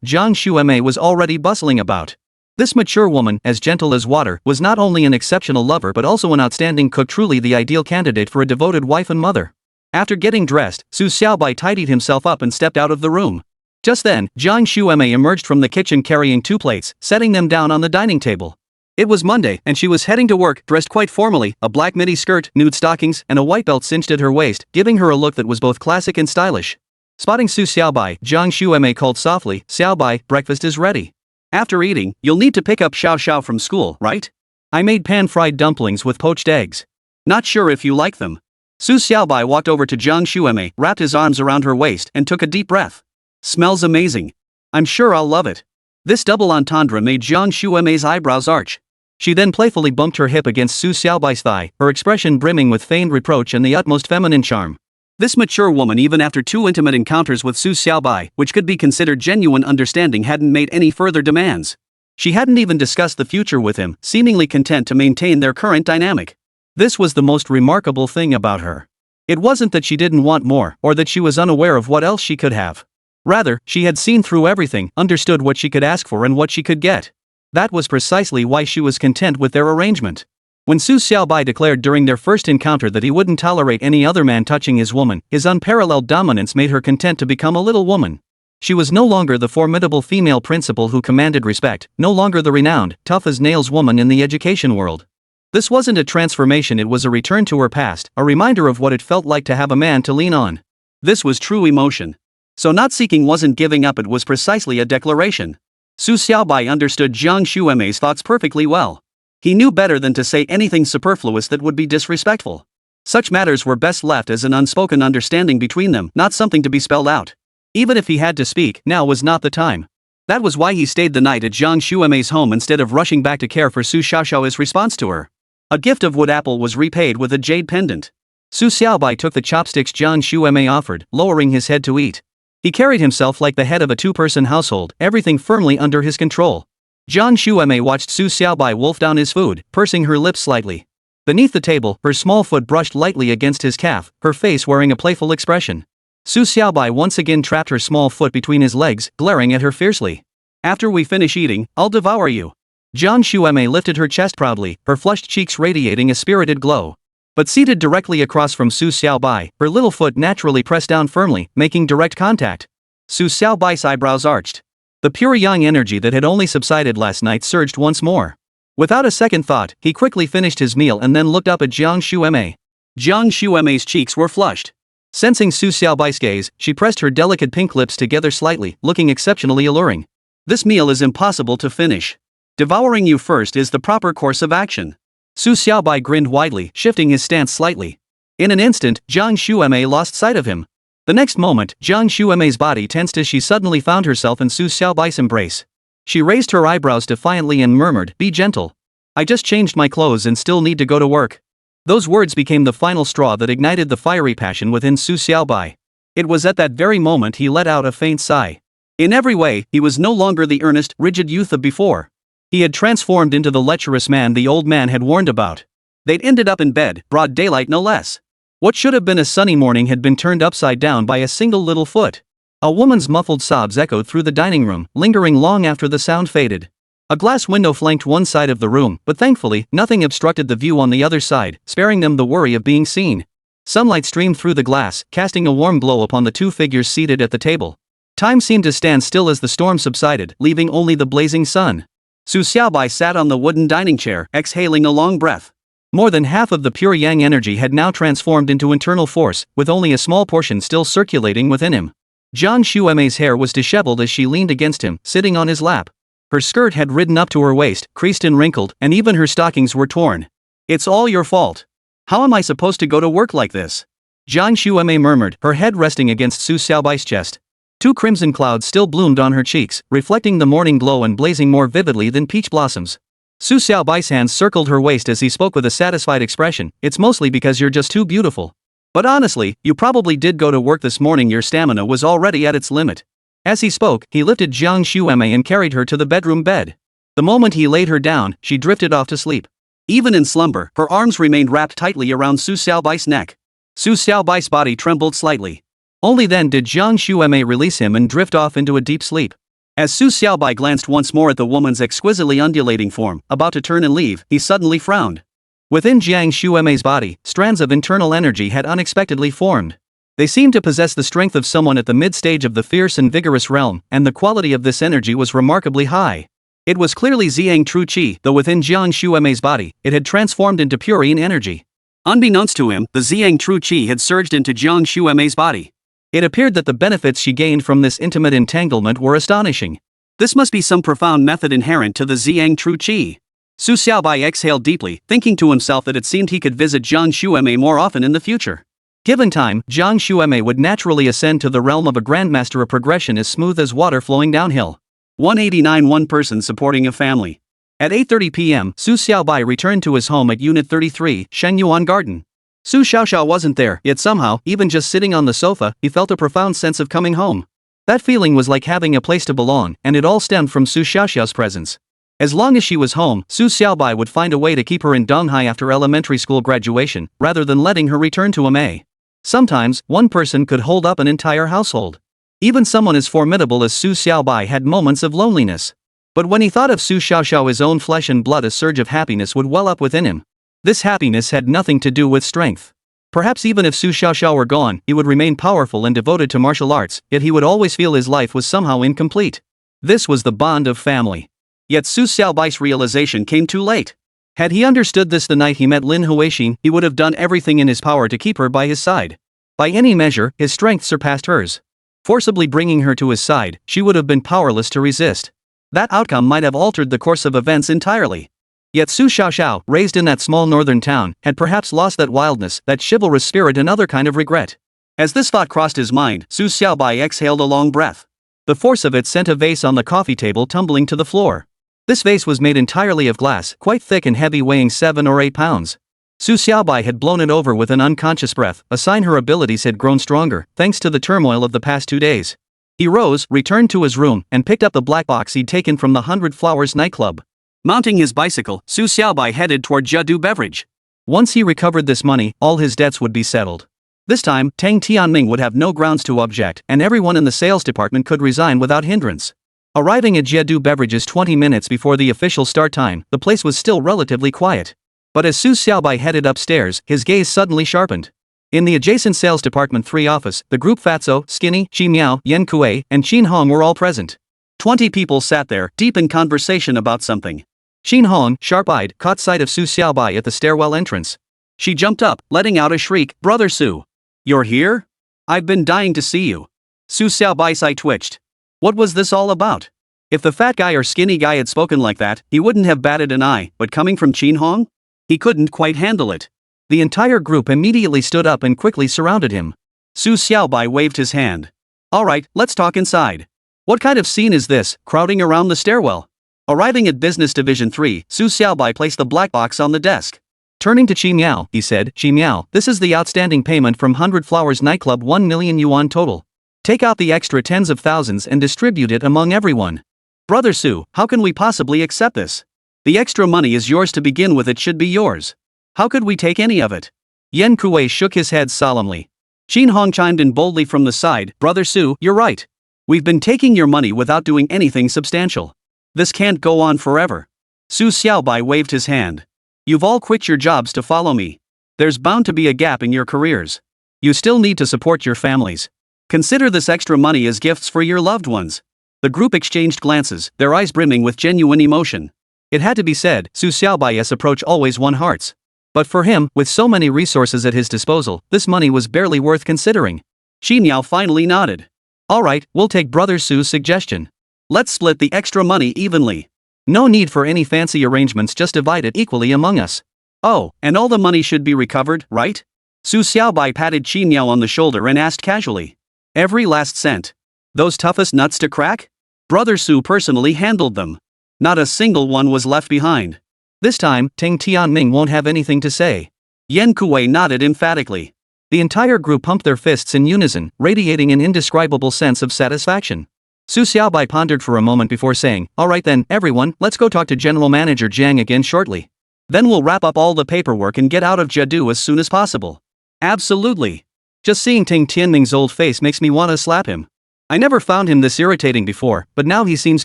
Jiang Shuemei was already bustling about. This mature woman, as gentle as water, was not only an exceptional lover but also an outstanding cook, truly the ideal candidate for a devoted wife and mother. After getting dressed, Su Xiaobai tidied himself up and stepped out of the room. Just then, Jiang Shuemei emerged from the kitchen carrying 2 plates, setting them down on the dining table. It was Monday, and she was heading to work, dressed quite formally, a black midi skirt, nude stockings, and a white belt cinched at her waist, giving her a look that was both classic and stylish. Spotting Su Xiaobai, Jiang Shuemei called softly, Xiaobai, breakfast is ready. After eating, you'll need to pick up Xiao Xiao from school, right? I made pan-fried dumplings with poached eggs. Not sure if you like them. Su Xiaobai walked over to Jiang Shuemei, wrapped his arms around her waist, and took a deep breath. Smells amazing. I'm sure I'll love it. This double entendre made Ziyang Emei's eyebrows arch. She then playfully bumped her hip against Su Xiaobai's thigh, her expression brimming with feigned reproach and the utmost feminine charm. This mature woman, even after 2 intimate encounters with Su Xiaobai, which could be considered genuine understanding, hadn't made any further demands. She hadn't even discussed the future with him, seemingly content to maintain their current dynamic. This was the most remarkable thing about her. It wasn't that she didn't want more, or that she was unaware of what else she could have. Rather, she had seen through everything, understood what she could ask for and what she could get. That was precisely why she was content with their arrangement. When Su Xiaobai declared during their first encounter that he wouldn't tolerate any other man touching his woman, his unparalleled dominance made her content to become a little woman. She was no longer the formidable female principal who commanded respect, no longer the renowned, tough-as-nails woman in the education world. This wasn't a transformation, it was a return to her past, a reminder of what it felt like to have a man to lean on. This was true emotion. So not seeking wasn't giving up, it was precisely a declaration. Su Xiaobai understood Ziyang Emei's thoughts perfectly well. He knew better than to say anything superfluous that would be disrespectful. Such matters were best left as an unspoken understanding between them, not something to be spelled out. Even if he had to speak, now was not the time. That was why he stayed the night at Ziyang Emei's home instead of rushing back to care for Su Xiaoxiao's response to her. A gift of wood apple was repaid with a jade pendant. Su Xiaobai took the chopsticks Ziyang Emei offered, lowering his head to eat. He carried himself like the head of a 2-person household, everything firmly under his control. Ziyang Emei watched Su Xiaobai wolf down his food, pursing her lips slightly. Beneath the table, her small foot brushed lightly against his calf, her face wearing a playful expression. Su Xiaobai once again trapped her small foot between his legs, glaring at her fiercely. After we finish eating, I'll devour you. Ziyang Emei lifted her chest proudly, her flushed cheeks radiating a spirited glow. But seated directly across from Su Xiaobai, her little foot naturally pressed down firmly, making direct contact. Su Xiaobai's eyebrows arched. The pure yang energy that had only subsided last night surged once more. Without a second thought, he quickly finished his meal and then looked up at Ziyang Emei. Ziyang Emei's cheeks were flushed. Sensing Su Xiaobai's gaze, she pressed her delicate pink lips together slightly, looking exceptionally alluring. This meal is impossible to finish. Devouring you first is the proper course of action. Su Xiaobai grinned widely, shifting his stance slightly. In an instant, Ziyang Emei lost sight of him. The next moment, Ziyang Emei's body tensed as she suddenly found herself in Su Xiaobai's embrace. She raised her eyebrows defiantly and murmured, "Be gentle. I just changed my clothes and still need to go to work." Those words became the final straw that ignited the fiery passion within Su Xiaobai. It was at that very moment he let out a faint sigh. In every way, he was no longer the earnest, rigid youth of before. He had transformed into the lecherous man the old man had warned about. They'd ended up in bed, broad daylight no less. What should have been a sunny morning had been turned upside down by a single little foot. A woman's muffled sobs echoed through the dining room, lingering long after the sound faded. A glass window flanked one side of the room, but thankfully, nothing obstructed the view on the other side, sparing them the worry of being seen. Sunlight streamed through the glass, casting a warm glow upon the 2 figures seated at the table. Time seemed to stand still as the storm subsided, leaving only the blazing sun. Su Xiaobai sat on the wooden dining chair, exhaling a long breath. More than half of the pure yang energy had now transformed into internal force, with only a small portion still circulating within him. Ziyang Emei's hair was disheveled as she leaned against him, sitting on his lap. Her skirt had ridden up to her waist, creased and wrinkled, and even her stockings were torn. "It's all your fault. How am I supposed to go to work like this?" Ziyang Emei murmured, her head resting against Su Xiaobai's chest. 2 crimson clouds still bloomed on her cheeks, reflecting the morning glow and blazing more vividly than peach blossoms. Su Xiaobai's hands circled her waist as he spoke with a satisfied expression, "It's mostly because you're just too beautiful. But honestly, you probably did go to work this morning, your stamina was already at its limit." As he spoke, he lifted Ziyang Emei and carried her to the bedroom bed. The moment he laid her down, she drifted off to sleep. Even in slumber, her arms remained wrapped tightly around Su Xiaobai's neck. Su Xiaobai's body trembled slightly. Only then did Ziyang Emei release him and drift off into a deep sleep. As Su Xiaobai glanced once more at the woman's exquisitely undulating form, about to turn and leave, he suddenly frowned. Within Ziyang Emei's body, strands of internal energy had unexpectedly formed. They seemed to possess the strength of someone at the mid-stage of the fierce and vigorous realm, and the quality of this energy was remarkably high. It was clearly Ziyang True Qi, though within Ziyang Emei's body, it had transformed into pure yin energy. Unbeknownst to him, the Ziyang True Qi had surged into Ziyang Emei's body. It appeared that the benefits she gained from this intimate entanglement were astonishing. This must be some profound method inherent to the Ziyang True Qi. Su Xiaobai exhaled deeply, thinking to himself that it seemed he could visit Ziyang Emei more often in the future. Given time, Jiang Shuemei would naturally ascend to the realm of a grandmaster, a progression as smooth as water flowing downhill. 189 One person supporting a family. At 8:30 p.m., Su Xiaobai returned to his home at Unit 33, Shenyuan Garden. Su Xiaoxiao wasn't there, yet somehow, even just sitting on the sofa, he felt a profound sense of coming home. That feeling was like having a place to belong, and it all stemmed from Su Xiaoxiao's presence. As long as she was home, Su Xiaobai would find a way to keep her in Donghai after elementary school graduation, rather than letting her return to Emei. Sometimes, one person could hold up an entire household. Even someone as formidable as Su Xiaobai had moments of loneliness. But when he thought of Su Xiaoxiao, his own flesh and blood, a surge of happiness would well up within him. This happiness had nothing to do with strength. Perhaps even if Su Xiaoxiao were gone, he would remain powerful and devoted to martial arts, yet he would always feel his life was somehow incomplete. This was the bond of family. Yet Su Xiaobai's realization came too late. Had he understood this the night he met Lin Huixin, he would have done everything in his power to keep her by his side. By any measure, his strength surpassed hers. Forcibly bringing her to his side, she would have been powerless to resist. That outcome might have altered the course of events entirely. Yet Su Xiaoxiao, raised in that small northern town, had perhaps lost that wildness, that chivalrous spirit, another kind of regret. As this thought crossed his mind, Su Xiaobai exhaled a long breath. The force of it sent a vase on the coffee table tumbling to the floor. This vase was made entirely of glass, quite thick and heavy, weighing 7 or 8 pounds. Su Xiaobai had blown it over with an unconscious breath, a sign her abilities had grown stronger, thanks to the turmoil of the past 2 days. He rose, returned to his room, and picked up the black box he'd taken from the 100 Flowers nightclub. Mounting his bicycle, Su Xiaobai headed toward Jiadu Beverage. Once he recovered this money, all his debts would be settled. This time, Tang Tianming would have no grounds to object, and everyone in the sales department could resign without hindrance. Arriving at Jiadu Beverages 20 minutes before the official start time, the place was still relatively quiet. But as Su Xiaobai headed upstairs, his gaze suddenly sharpened. In the adjacent sales department 3 office, the group Fatso, Skinny, Qi Miao, Yen Kuei, and Qin Hong were all present. 20 people sat there, deep in conversation about something. Qin Hong, sharp-eyed, caught sight of Su Xiaobai at the stairwell entrance. She jumped up, letting out a shriek, "Brother Su! You're here? I've been dying to see you." Su Xiaobai's eye twitched. What was this all about? If the fat guy or skinny guy had spoken like that, he wouldn't have batted an eye, but coming from Qin Hong? He couldn't quite handle it. The entire group immediately stood up and quickly surrounded him. Su Xiaobai waved his hand. "All right, let's talk inside. What kind of scene is this, crowding around the stairwell?" Arriving at Business Division 3, Su Xiaobai placed the black box on the desk. Turning to Qi Miao, he said, "Qi Miao, this is the outstanding payment from 100 Flowers nightclub, 1 million yuan total. Take out the extra tens of thousands and distribute it among everyone." "Brother Su, how can we possibly accept this? The extra money is yours to begin with, it should be yours. How could we take any of it?" Yen Kuei shook his head solemnly. Qin Hong chimed in boldly from the side, "Brother Su, you're right. We've been taking your money without doing anything substantial. This can't go on forever." Su Xiaobai waved his hand. "You've all quit your jobs to follow me. There's bound to be a gap in your careers. You still need to support your families. Consider this extra money as gifts for your loved ones." The group exchanged glances, their eyes brimming with genuine emotion. It had to be said, Su Xiaobai's approach always won hearts. But for him, with so many resources at his disposal, this money was barely worth considering. Qi Miao finally nodded. "All right, we'll take Brother Su's suggestion. Let's split the extra money evenly. No need for any fancy arrangements, just divide it equally among us." "Oh, and all the money should be recovered, right?" Su Xiaobai patted Qi Miao on the shoulder and asked casually. "Every last cent. Those toughest nuts to crack? Brother Su personally handled them. Not a single one was left behind." This time, Tang Tianming won't have anything to say. Yen Kuei nodded emphatically. The entire group pumped their fists in unison, radiating an indescribable sense of satisfaction. Su Xiaobai pondered for a moment before saying, "All right then, everyone, let's go talk to General Manager Jiang again shortly. Then we'll wrap up all the paperwork and get out of Jiadu as soon as possible." "Absolutely. Just seeing Tang Tianming's old face makes me want to slap him. I never found him this irritating before, but now he seems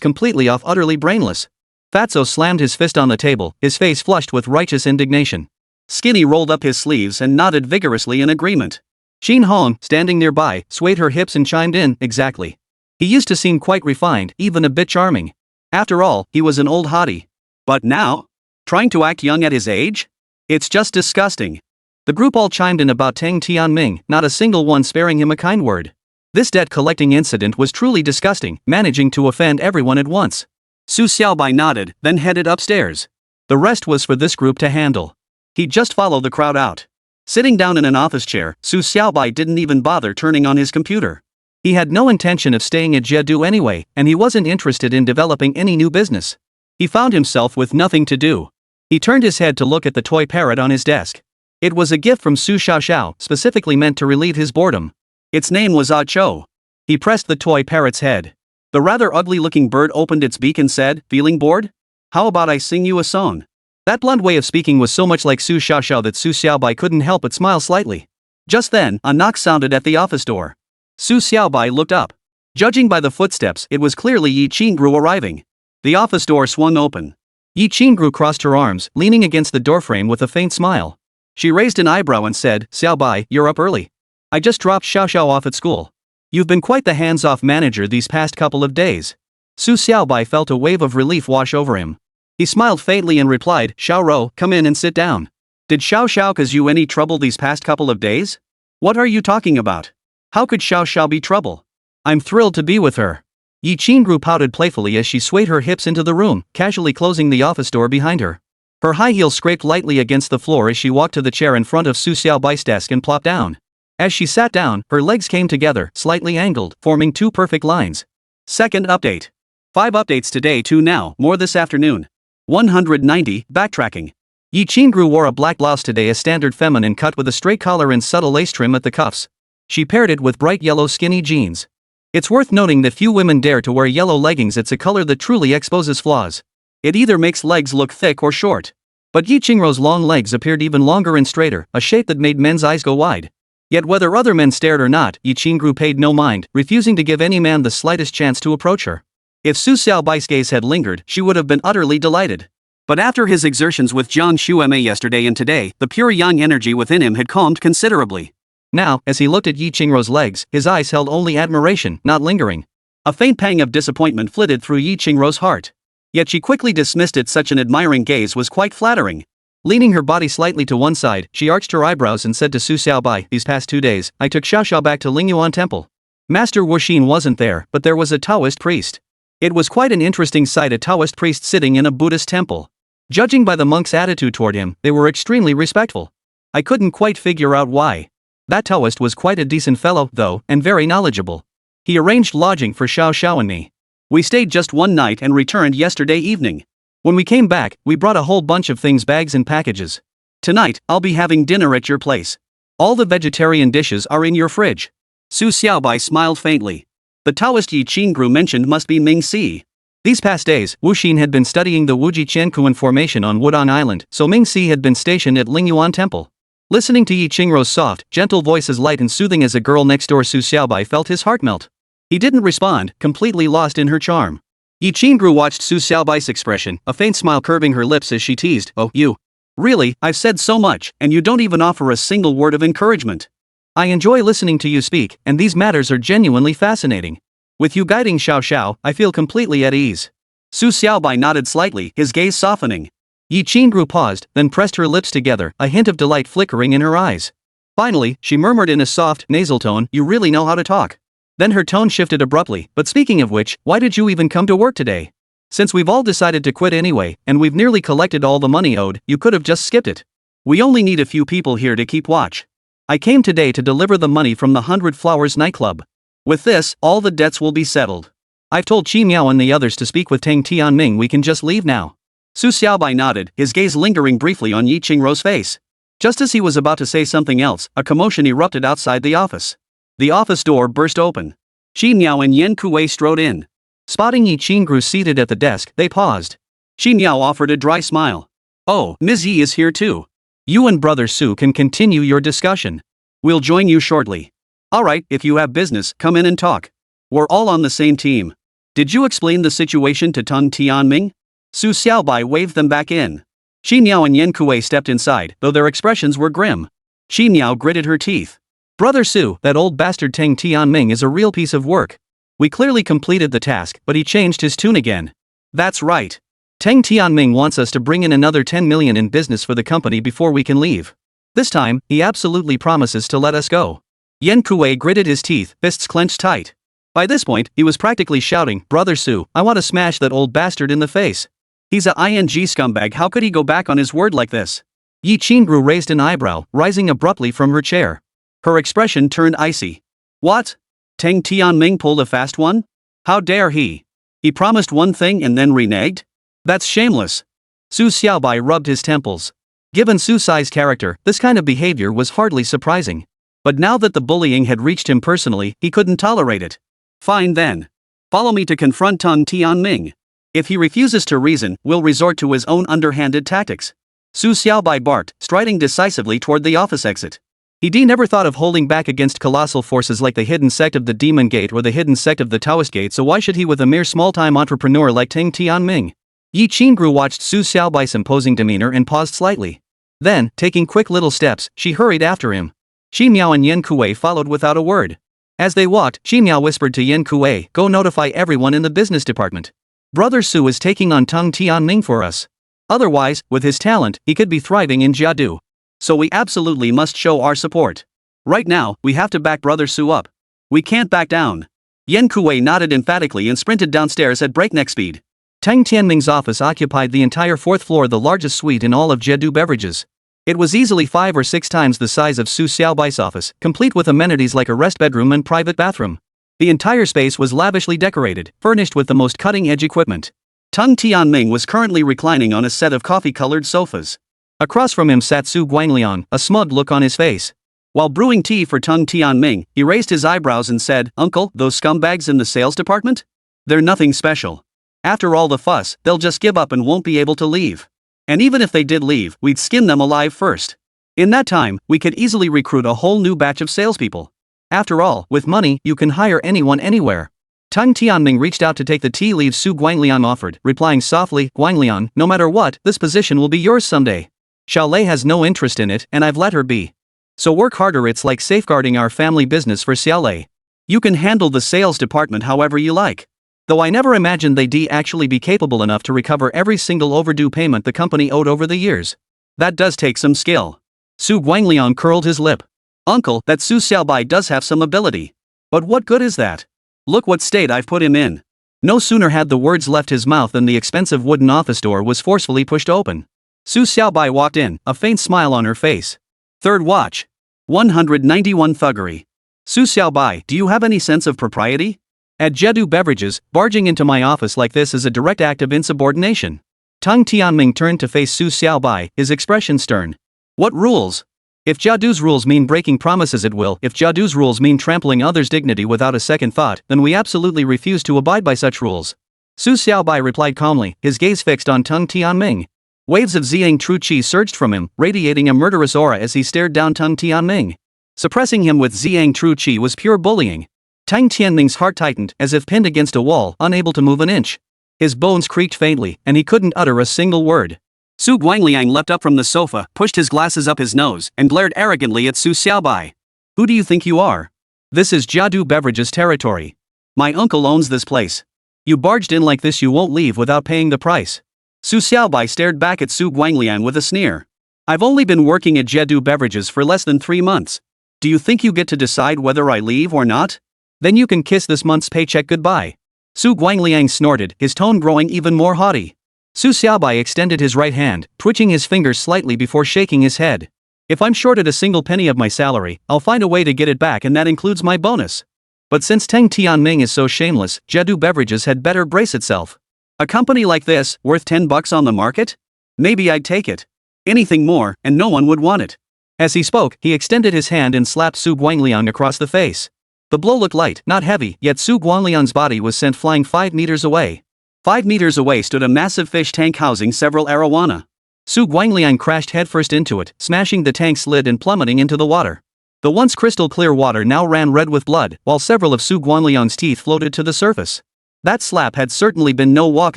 completely off, utterly brainless." Fatso slammed his fist on the table, his face flushed with righteous indignation. Skinny rolled up his sleeves and nodded vigorously in agreement. Qin Hong, standing nearby, swayed her hips and chimed in, "Exactly. He used to seem quite refined, even a bit charming. After all, he was an old hottie. But now? Trying to act young at his age? It's just disgusting." The group all chimed in about Tang Tianming, not a single one sparing him a kind word. This debt-collecting incident was truly disgusting, managing to offend everyone at once. Su Xiaobai nodded, then headed upstairs. The rest was for this group to handle. He'd just follow the crowd out. Sitting down in an office chair, Su Xiaobai didn't even bother turning on his computer. He had no intention of staying at Jedu anyway, and he wasn't interested in developing any new business. He found himself with nothing to do. He turned his head to look at the toy parrot on his desk. It was a gift from Su Xiaoxiao, specifically meant to relieve his boredom. Its name was Ah Cho. He pressed the toy parrot's head. The rather ugly-looking bird opened its beak and said, "Feeling bored? How about I sing you a song?" That blunt way of speaking was so much like Su Xiaoxiao that Su Xiaobai couldn't help but smile slightly. Just then, a knock sounded at the office door. Su Xiaobai looked up. Judging by the footsteps, it was clearly Yi Qingru arriving. The office door swung open. Yi Qingru crossed her arms, leaning against the doorframe with a faint smile. She raised an eyebrow and said, "Xiaobai, you're up early. I just dropped Xiaoxiao off at school. You've been quite the hands-off manager these past couple of days." Su Xiaobai felt a wave of relief wash over him. He smiled faintly and replied, "Xiaorou, come in and sit down. Did Xiaoxiao cause you any trouble these past couple of days?" "What are you talking about? How could Xiaoxiao be trouble? I'm thrilled to be with her." Yi Qingru pouted playfully as she swayed her hips into the room, casually closing the office door behind her. Her high heel scraped lightly against the floor as she walked to the chair in front of Su Xiaobai's desk and plopped down. As she sat down, her legs came together, slightly angled, forming two perfect lines. Second update. 5 updates today, 2 now, more this afternoon. 190, backtracking. Yi Qingru wore a black blouse today, a standard feminine cut with a straight collar and subtle lace trim at the cuffs. She paired it with bright yellow skinny jeans. It's worth noting that few women dare to wear yellow leggings. It's a color that truly exposes flaws. It either makes legs look thick or short. But Yi Qingru's long legs appeared even longer and straighter, a shape that made men's eyes go wide. Yet whether other men stared or not, Yi Qingru paid no mind, refusing to give any man the slightest chance to approach her. If Su Xiaobai's gaze had lingered, she would have been utterly delighted. But after his exertions with Jiang Shuemei yesterday and today, the pure yang energy within him had calmed considerably. Now, as he looked at Yi Qingru's legs, his eyes held only admiration, not lingering. A faint pang of disappointment flitted through Yi Qingru's heart. Yet she quickly dismissed it. Such an admiring gaze was quite flattering. Leaning her body slightly to one side, she arched her eyebrows and said to Su Xiaobai, "These past 2 days, I took Xiaoxiao back to Lingyuan Temple. Master Huixin wasn't there, but there was a Taoist priest. It was quite an interesting sight, a Taoist priest sitting in a Buddhist temple. Judging by the monks' attitude toward him, they were extremely respectful. I couldn't quite figure out why. That Taoist was quite a decent fellow, though, and very knowledgeable. He arranged lodging for Xiaoxiao and me. We stayed just one night and returned yesterday evening. When we came back, we brought a whole bunch of things, bags and packages. Tonight, I'll be having dinner at your place. All the vegetarian dishes are in your fridge." Su Xiaobai smiled faintly. The Taoist Yi Qingru mentioned must be Ming Si. These past days, Huixin had been studying the Wuji Qiankuan formation on Wudong Island, so Ming Si had been stationed at Lingyuan Temple. Listening to Yi Qingru's soft, gentle voice as light and soothing as a girl next door, Su Xiaobai felt his heart melt. He didn't respond, completely lost in her charm. Yi Qingru watched Su Xiaobai's expression, a faint smile curving her lips as she teased, "Oh, you. Really, I've said so much, and you don't even offer a single word of encouragement. I enjoy listening to you speak, and these matters are genuinely fascinating. With you guiding Xiaoxiao, I feel completely at ease." Su Xiaobai nodded slightly, his gaze softening. Yi Qingru paused, then pressed her lips together, a hint of delight flickering in her eyes. Finally, she murmured in a soft, nasal tone, "You really know how to talk." Then her tone shifted abruptly, "But speaking of which, why did you even come to work today? Since we've all decided to quit anyway, and we've nearly collected all the money owed, you could have just skipped it. We only need a few people here to keep watch. I came today to deliver the money from the 100 Flowers nightclub. With this, all the debts will be settled. I've told Qi Miao and the others to speak with Tang Tianming. We can just leave now." Su Xiaobai nodded, his gaze lingering briefly on Yi Qingru's face. Just as he was about to say something else, a commotion erupted outside the office. The office door burst open. Qi Miao and Yan Kuei strode in. Spotting Yi Qingru seated at the desk, they paused. Qi Miao offered a dry smile. "Oh, Ms. Yi is here too. You and Brother Su can continue your discussion. We'll join you shortly. Alright, if you have business, come in and talk. We're all on the same team. Did you explain the situation to Tang Tianming?" Su Xiaobai waved them back in. Qi Miao and Yan Kuei stepped inside, though their expressions were grim. Qi Miao gritted her teeth. "Brother Su, that old bastard Tang Tianming is a real piece of work. We clearly completed the task, but he changed his tune again. That's right. Tang Tianming wants us to bring in another 10 million in business for the company before we can leave. This time, he absolutely promises to let us go." Yan Kuei gritted his teeth, fists clenched tight. By this point, he was practically shouting, "Brother Su, I want to smash that old bastard in the face. He's a ing scumbag. How could he go back on his word like this?" Huixin raised an eyebrow, rising abruptly from her chair. Her expression turned icy. What? Tang Tianming pulled a fast one? How dare he? He promised one thing and then reneged? That's shameless. Su Xiaobai rubbed his temples. Given Su Sai's character, this kind of behavior was hardly surprising. But now that the bullying had reached him personally, he couldn't tolerate it. Fine then. Follow me to confront Tang Tianming. If he refuses to reason, we'll resort to his own underhanded tactics. Su Xiaobai barked, striding decisively toward the office exit. He never thought of holding back against colossal forces like the hidden sect of the Demon Gate or the hidden sect of the Taoist Gate, so why should he with a mere small-time entrepreneur like Tang Tianming? Huixin watched Su Xiaobai's imposing demeanor and paused slightly. Then, taking quick little steps, she hurried after him. Xi Miao and Yen Kuei followed without a word. As they walked, Xi Miao whispered to Yen Kuei, "Go notify everyone in the business department. Brother Su is taking on Tang Tianming for us. Otherwise, with his talent, he could be thriving in Jiadu. So we absolutely must show our support. Right now, we have to back Brother Su up. We can't back down." Yen Kuei nodded emphatically and sprinted downstairs at breakneck speed. Tang Tianming's office occupied the entire fourth floor, the largest suite in all of Jiadu Beverages. It was easily 5 or 6 times the size of Su Xiaobai's office, complete with amenities like a rest bedroom and private bathroom. The entire space was lavishly decorated, furnished with the most cutting-edge equipment. Tang Tianming was currently reclining on a set of coffee-colored sofas. Across from him sat Su Guangliang, a smug look on his face. While brewing tea for Tang Tianming, he raised his eyebrows and said, "Uncle, those scumbags in the sales department? They're nothing special. After all the fuss, they'll just give up and won't be able to leave. And even if they did leave, we'd skin them alive first. In that time, we could easily recruit a whole new batch of salespeople. After all, with money, you can hire anyone anywhere." Tang Tianming reached out to take the tea leaves Su Guangliang offered, replying softly, "Guangliang, no matter what, this position will be yours someday. Xiaolei has no interest in it, and I've let her be. So work harder, it's like safeguarding our family business for Xiaolei. You can handle the sales department however you like. Though I never imagined they'd actually be capable enough to recover every single overdue payment the company owed over the years. That does take some skill." Su Guangliang curled his lip. "Uncle, that Su Xiaobai does have some ability. But what good is that? Look what state I've put him in." No sooner had the words left his mouth than the expensive wooden office door was forcefully pushed open. Su Xiaobai walked in, a faint smile on her face. Third watch. 191 Thuggery. Su Xiaobai, do you have any sense of propriety? At Jiadu Beverages, barging into my office like this is a direct act of insubordination. Tang Tianming turned to face Su Xiaobai, his expression stern. What rules? If Jiadu's rules mean breaking promises at will, if Jiadu's rules mean trampling others' dignity without a second thought, then we absolutely refuse to abide by such rules. Su Xiaobai replied calmly, his gaze fixed on Tang Tianming. Waves of Ziyang True Qi surged from him, radiating a murderous aura as he stared down Tang Tianming. Suppressing him with Ziyang True Qi was pure bullying. Tang Tianming's heart tightened, as if pinned against a wall, unable to move an inch. His bones creaked faintly, and he couldn't utter a single word. Su Guangliang leapt up from the sofa, pushed his glasses up his nose, and glared arrogantly at Su Xiaobai. Who do you think you are? This is Jiadu Beverages territory. My uncle owns this place. You barged in like this, you won't leave without paying the price. Su Xiaobai stared back at Su Guangliang with a sneer. I've only been working at Jiadu Beverages for less than 3 months. Do you think you get to decide whether I leave or not? Then you can kiss this month's paycheck goodbye. Su Guangliang snorted, his tone growing even more haughty. Su Xiaobai extended his right hand, twitching his fingers slightly before shaking his head. If I'm shorted a single penny of my salary, I'll find a way to get it back, and that includes my bonus. But since Tang Tianming is so shameless, Jiadu Beverages had better brace itself. A company like this, worth $10 on the market? Maybe I'd take it. Anything more, and no one would want it. As he spoke, he extended his hand and slapped Su Guangliang across the face. The blow looked light, not heavy, yet Su Guangliang's body was sent flying 5 meters away. 5 meters away stood a massive fish tank housing several arowana. Su Guangliang crashed headfirst into it, smashing the tank's lid and plummeting into the water. The once crystal clear water now ran red with blood, while several of Su Guangliang's teeth floated to the surface. That slap had certainly been no walk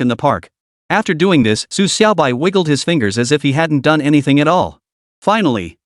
in the park. After doing this, Su Xiaobai wiggled his fingers as if he hadn't done anything at all. Finally,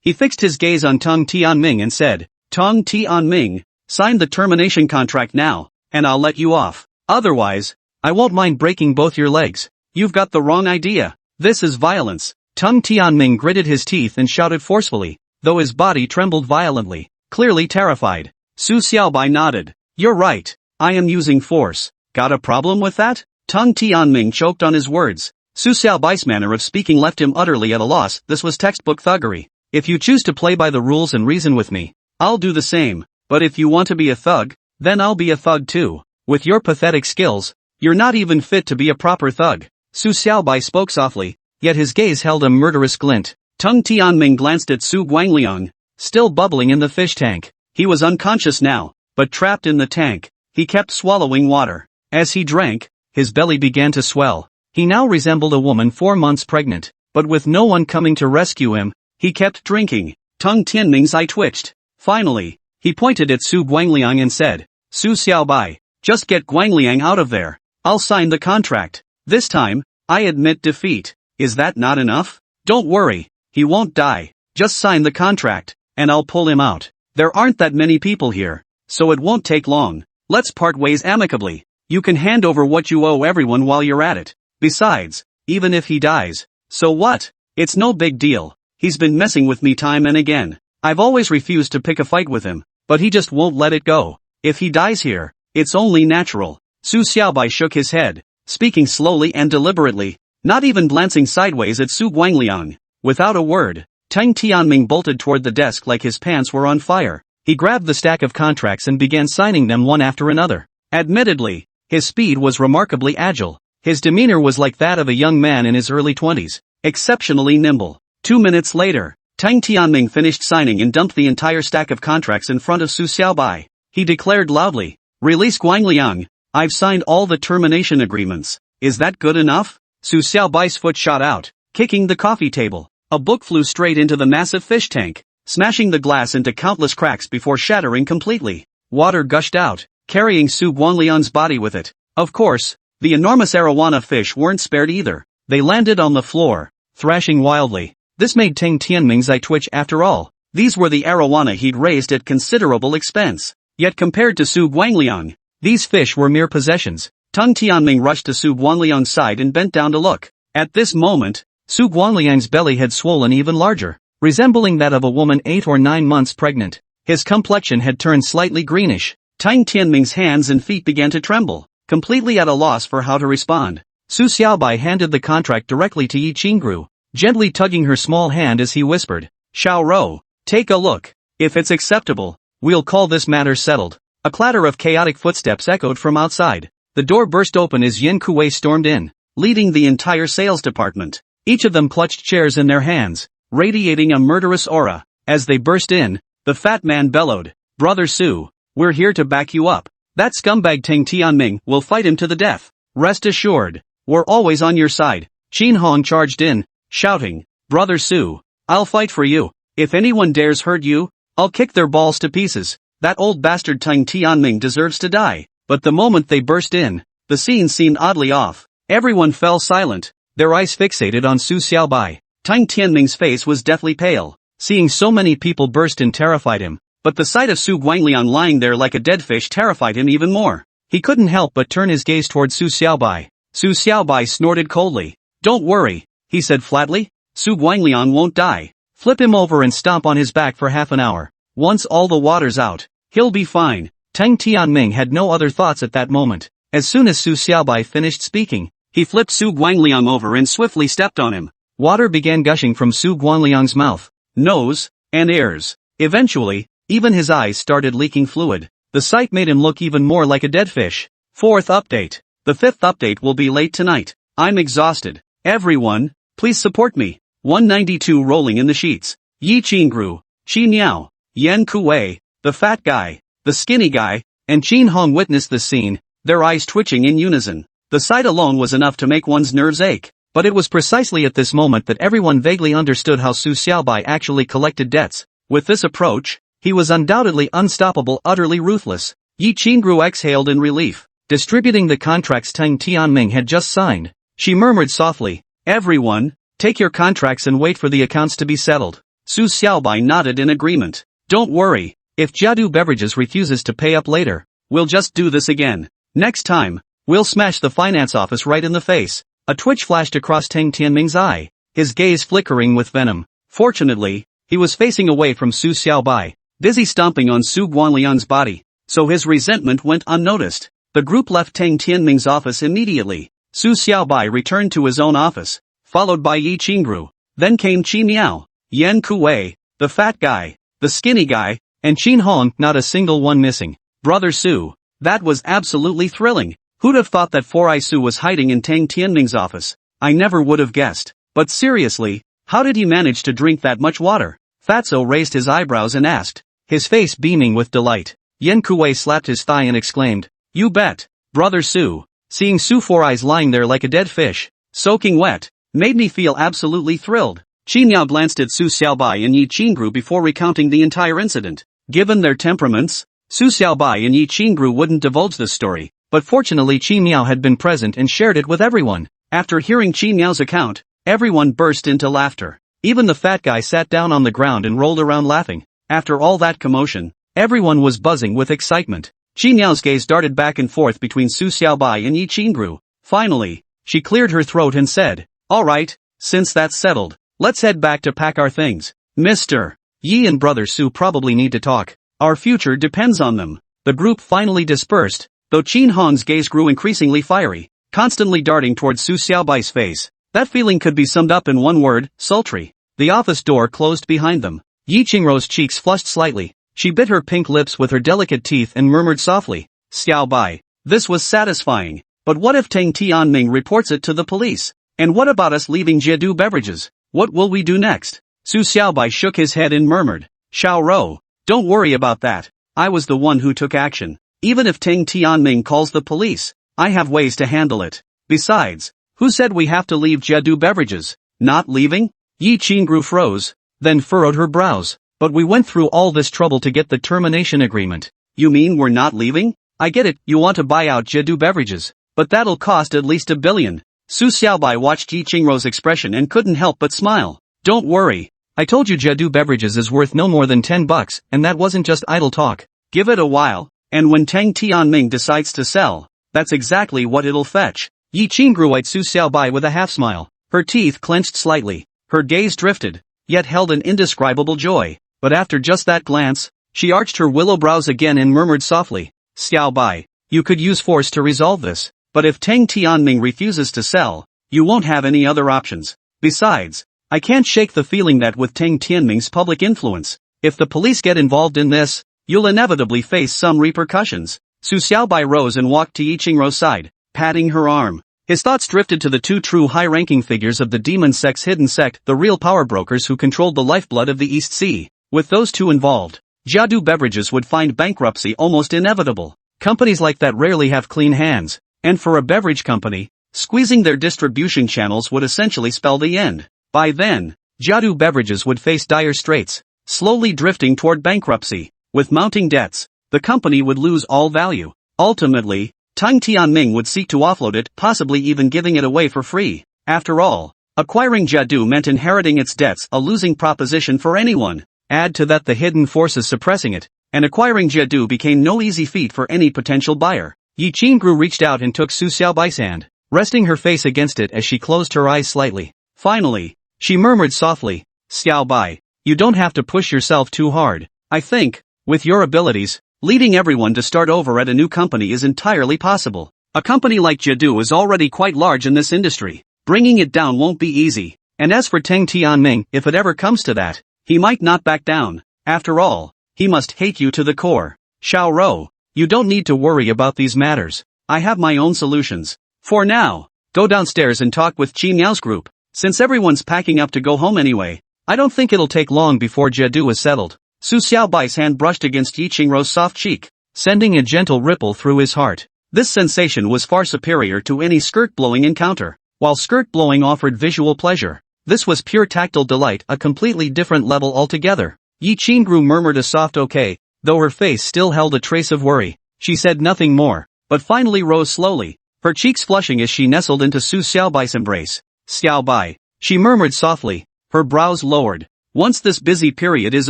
he fixed his gaze on Tang Tianming and said, Tang Tianming, sign the termination contract now, and I'll let you off. Otherwise, I won't mind breaking both your legs. You've got the wrong idea. This is violence. Tang Tianming gritted his teeth and shouted forcefully, though his body trembled violently, clearly terrified. Su Xiaobai nodded. You're right. I am using force. Got a problem with that? Tang Tianming choked on his words. Su Xiaobai's manner of speaking left him utterly at a loss. This was textbook thuggery. If you choose to play by the rules and reason with me, I'll do the same, but if you want to be a thug, then I'll be a thug too. With your pathetic skills, you're not even fit to be a proper thug. Su Xiaobai spoke softly, yet his gaze held a murderous glint. Tung Tianming glanced at Su Guangliang, still bubbling in the fish tank. He was unconscious now, but trapped in the tank. He kept swallowing water. As he drank, his belly began to swell. He now resembled a woman 4 months pregnant, but with no one coming to rescue him, he kept drinking. Tung Tianming's eye twitched. Finally, he pointed at Su Guangliang and said, Su Xiaobai, just get Guangliang out of there. I'll sign the contract. This time, I admit defeat. Is that not enough? Don't worry, he won't die. Just sign the contract, and I'll pull him out. There aren't that many people here, so it won't take long. Let's part ways amicably. You can hand over what you owe everyone while you're at it. Besides, even if he dies, so what? It's no big deal. He's been messing with me time and again. I've always refused to pick a fight with him, but he just won't let it go. If he dies here, it's only natural. Su Xiaobai shook his head, speaking slowly and deliberately, not even glancing sideways at Su Guangliang. Without a word, Tung Tianming bolted toward the desk like his pants were on fire. He grabbed the stack of contracts and began signing them one after another. Admittedly, his speed was remarkably agile. His demeanor was like that of a young man in his early 20s, exceptionally nimble. 2 minutes later, Tung Tianming finished signing and dumped the entire stack of contracts in front of Su Xiaobai. He declared loudly, Release Guangliang. I've signed all the termination agreements. Is that good enough? Su Xiaobai's foot shot out, kicking the coffee table. A book flew straight into the massive fish tank, smashing the glass into countless cracks before shattering completely. Water gushed out, carrying Su Guangliang's body with it. Of course, the enormous arowana fish weren't spared either. They landed on the floor, thrashing wildly. This made Tung Tianming's eye twitch after all. These were the arowana he'd raised at considerable expense. Yet compared to Su Guangliang, these fish were mere possessions. Tung Tianming rushed to Su Guangliang's side and bent down to look. At this moment, Su Guangliang's belly had swollen even larger, resembling that of a woman 8 or 9 months pregnant. His complexion had turned slightly greenish. Tung Tianming's hands and feet began to tremble, completely at a loss for how to respond. Su Xiaobai handed the contract directly to Huixin, gently tugging her small hand as he whispered, Xiao Rou, take a look. If it's acceptable, we'll call this matter settled. A clatter of chaotic footsteps echoed from outside. The door burst open as Yin Kuwei stormed in, leading the entire sales department. Each of them clutched chairs in their hands, radiating a murderous aura. As they burst in, the fat man bellowed, Brother Su, we're here to back you up. That scumbag Tung Tianming will fight him to the death. Rest assured, we're always on your side. Qin Hong charged in, shouting, Brother Su, I'll fight for you. If anyone dares hurt you, I'll kick their balls to pieces. That old bastard Tung Tianming deserves to die. But the moment they burst in, the scene seemed oddly off. Everyone fell silent, their eyes fixated on Su Xiaobai. Tung Tianming's face was deathly pale. Seeing so many people burst in terrified him, but the sight of Su Guangliang lying there like a dead fish terrified him even more. He couldn't help but turn his gaze toward Su Xiaobai. Su Xiaobai snorted coldly. Don't worry, he said flatly. Su Guangliang won't die. Flip him over and stomp on his back for half an hour. Once all the water's out, he'll be fine. Tung Tianming had no other thoughts at that moment. As soon as Su Xiaobai finished speaking, he flipped Su Guangliang over and swiftly stepped on him. Water began gushing from Su Guangliang's mouth, nose, and ears. Eventually, even his eyes started leaking fluid. The sight made him look even more like a dead fish. 4th update. The 5th update will be late tonight. I'm exhausted. Everyone, please support me. 192 rolling in the sheets. Yi Qingru, Qi Niao, Yan Kuwei, the fat guy, the skinny guy, and Qin Hong witnessed the scene, their eyes twitching in unison. The sight alone was enough to make one's nerves ache. But it was precisely at this moment that everyone vaguely understood how Su Xiaobai actually collected debts. With this approach, he was undoubtedly unstoppable, utterly ruthless. Yi Qingru exhaled in relief. Distributing the contracts Tung Tianming had just signed, she murmured softly, Everyone, take your contracts and wait for the accounts to be settled. Su Xiaobai nodded in agreement. Don't worry, if Jiadu Beverages refuses to pay up later, we'll just do this again. Next time, we'll smash the finance office right in the face. A twitch flashed across Tung Tianming's eye, his gaze flickering with venom. Fortunately, he was facing away from Su Xiaobai, busy stomping on Su Guangliang's body, so his resentment went unnoticed. The group left Tung Tianming's office immediately. Su Xiaobai returned to his own office, followed by Yi Qingru. Then came Qi Miao, Yan Kuwei, the fat guy, the skinny guy, and Qin Hong, not a single one missing. Brother Su. That was absolutely thrilling. Who'd have thought that 4-Eye Su was hiding in Tang Tianming's office? I never would have guessed. But seriously, how did he manage to drink that much water? Fatso raised his eyebrows and asked, his face beaming with delight. Yan Kuwei slapped his thigh and exclaimed, you bet, Brother Su. Seeing Su 4-Eyes lying there like a dead fish, soaking wet, made me feel absolutely thrilled. Qi Miao glanced at Su Xiaobai and Yi Qingru before recounting the entire incident. Given their temperaments, Su Xiaobai and Yi Qingru wouldn't divulge this story, but fortunately Qi Miao had been present and shared it with everyone. After hearing Qi Miao's account, everyone burst into laughter. Even the fat guy sat down on the ground and rolled around laughing. After all that commotion, everyone was buzzing with excitement. Qi Miao's gaze darted back and forth between Su Xiaobai and Yi Qingru. Finally, she cleared her throat and said, alright, since that's settled, let's head back to pack our things. Mr. Yi and Brother Su probably need to talk. Our future depends on them. The group finally dispersed, though Qin Hong's gaze grew increasingly fiery, constantly darting towards Su Xiaobai's face. That feeling could be summed up in one word, sultry. The office door closed behind them. Yi Qingru's cheeks flushed slightly. She bit her pink lips with her delicate teeth and murmured softly, Xiaobai. This was satisfying. But what if Tang Tianming reports it to the police? And what about us leaving Jiedu beverages? What will we do next? Su Xiaobai shook his head and murmured, Xiao Rou, don't worry about that. I was the one who took action. Even if Tang Tianming calls the police, I have ways to handle it. Besides, who said we have to leave Jiedu beverages? Not leaving? Yi Qingru froze, then furrowed her brows. But we went through all this trouble to get the termination agreement. You mean we're not leaving? I get it, you want to buy out Jiedu beverages. But that'll cost at least $1 billion. Su Xiaobai watched Yi Qingru's expression and couldn't help but smile. Don't worry. I told you Jiedu beverages is worth no more than $10, and that wasn't just idle talk. Give it a while, and when Tang Tianming decides to sell, that's exactly what it'll fetch. Yi Qingru eyed Su Xiaobai with a half-smile. Her teeth clenched slightly. Her gaze drifted, yet held an indescribable joy. But after just that glance, she arched her willow brows again and murmured softly, Xiaobai, you could use force to resolve this, but if Tang Tianming refuses to sell, you won't have any other options. Besides, I can't shake the feeling that with Tang Tianming's public influence, if the police get involved in this, you'll inevitably face some repercussions. Su Xiaobai rose and walked to Yi Qingru's side, patting her arm. His thoughts drifted to the two true high-ranking figures of the Demon Sect's hidden sect, the real power brokers who controlled the lifeblood of the East Sea. With those two involved, Jiedu beverages would find bankruptcy almost inevitable. Companies like that rarely have clean hands, and for a beverage company, squeezing their distribution channels would essentially spell the end. By then, Jiedu beverages would face dire straits, slowly drifting toward bankruptcy. With mounting debts, the company would lose all value. Ultimately, Tang Tianming would seek to offload it, possibly even giving it away for free. After all, acquiring Jiedu meant inheriting its debts, a losing proposition for anyone. Add to that the hidden forces suppressing it, and acquiring Jiedu became no easy feat for any potential buyer. Yi Qingru reached out and took Su Xiaobai's hand, resting her face against it as she closed her eyes slightly. Finally, she murmured softly, Xiaobai, you don't have to push yourself too hard. I think, with your abilities, leading everyone to start over at a new company is entirely possible. A company like Jiedu is already quite large in this industry. Bringing it down won't be easy. And as for Tang Tianming, if it ever comes to that, he might not back down. After all, he must hate you to the core. Xiao Rou, you don't need to worry about these matters. I have my own solutions. For now, go downstairs and talk with Qi Miao's group. Since everyone's packing up to go home anyway, I don't think it'll take long before Jiedu is settled. Su Xiaobai's hand brushed against Yi Qingru's soft cheek, sending a gentle ripple through his heart. This sensation was far superior to any skirt-blowing encounter. While skirt-blowing offered visual pleasure, this was pure tactile delight, a completely different level altogether. Yi Qingru murmured a soft okay, though her face still held a trace of worry. She said nothing more, but finally rose slowly, her cheeks flushing as she nestled into Su Xiaobai's embrace. Xiaobai, she murmured softly, her brows lowered. Once this busy period is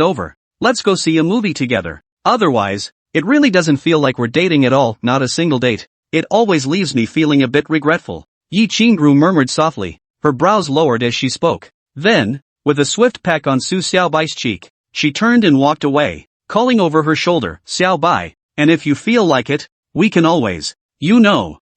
over, let's go see a movie together. Otherwise, it really doesn't feel like we're dating at all, not a single date. It always leaves me feeling a bit regretful. Yi Qingru murmured softly, her brows lowered as she spoke. Then, with a swift peck on Su Xiaobai's cheek, she turned and walked away, calling over her shoulder, Xiaobai, and if you feel like it, we can always,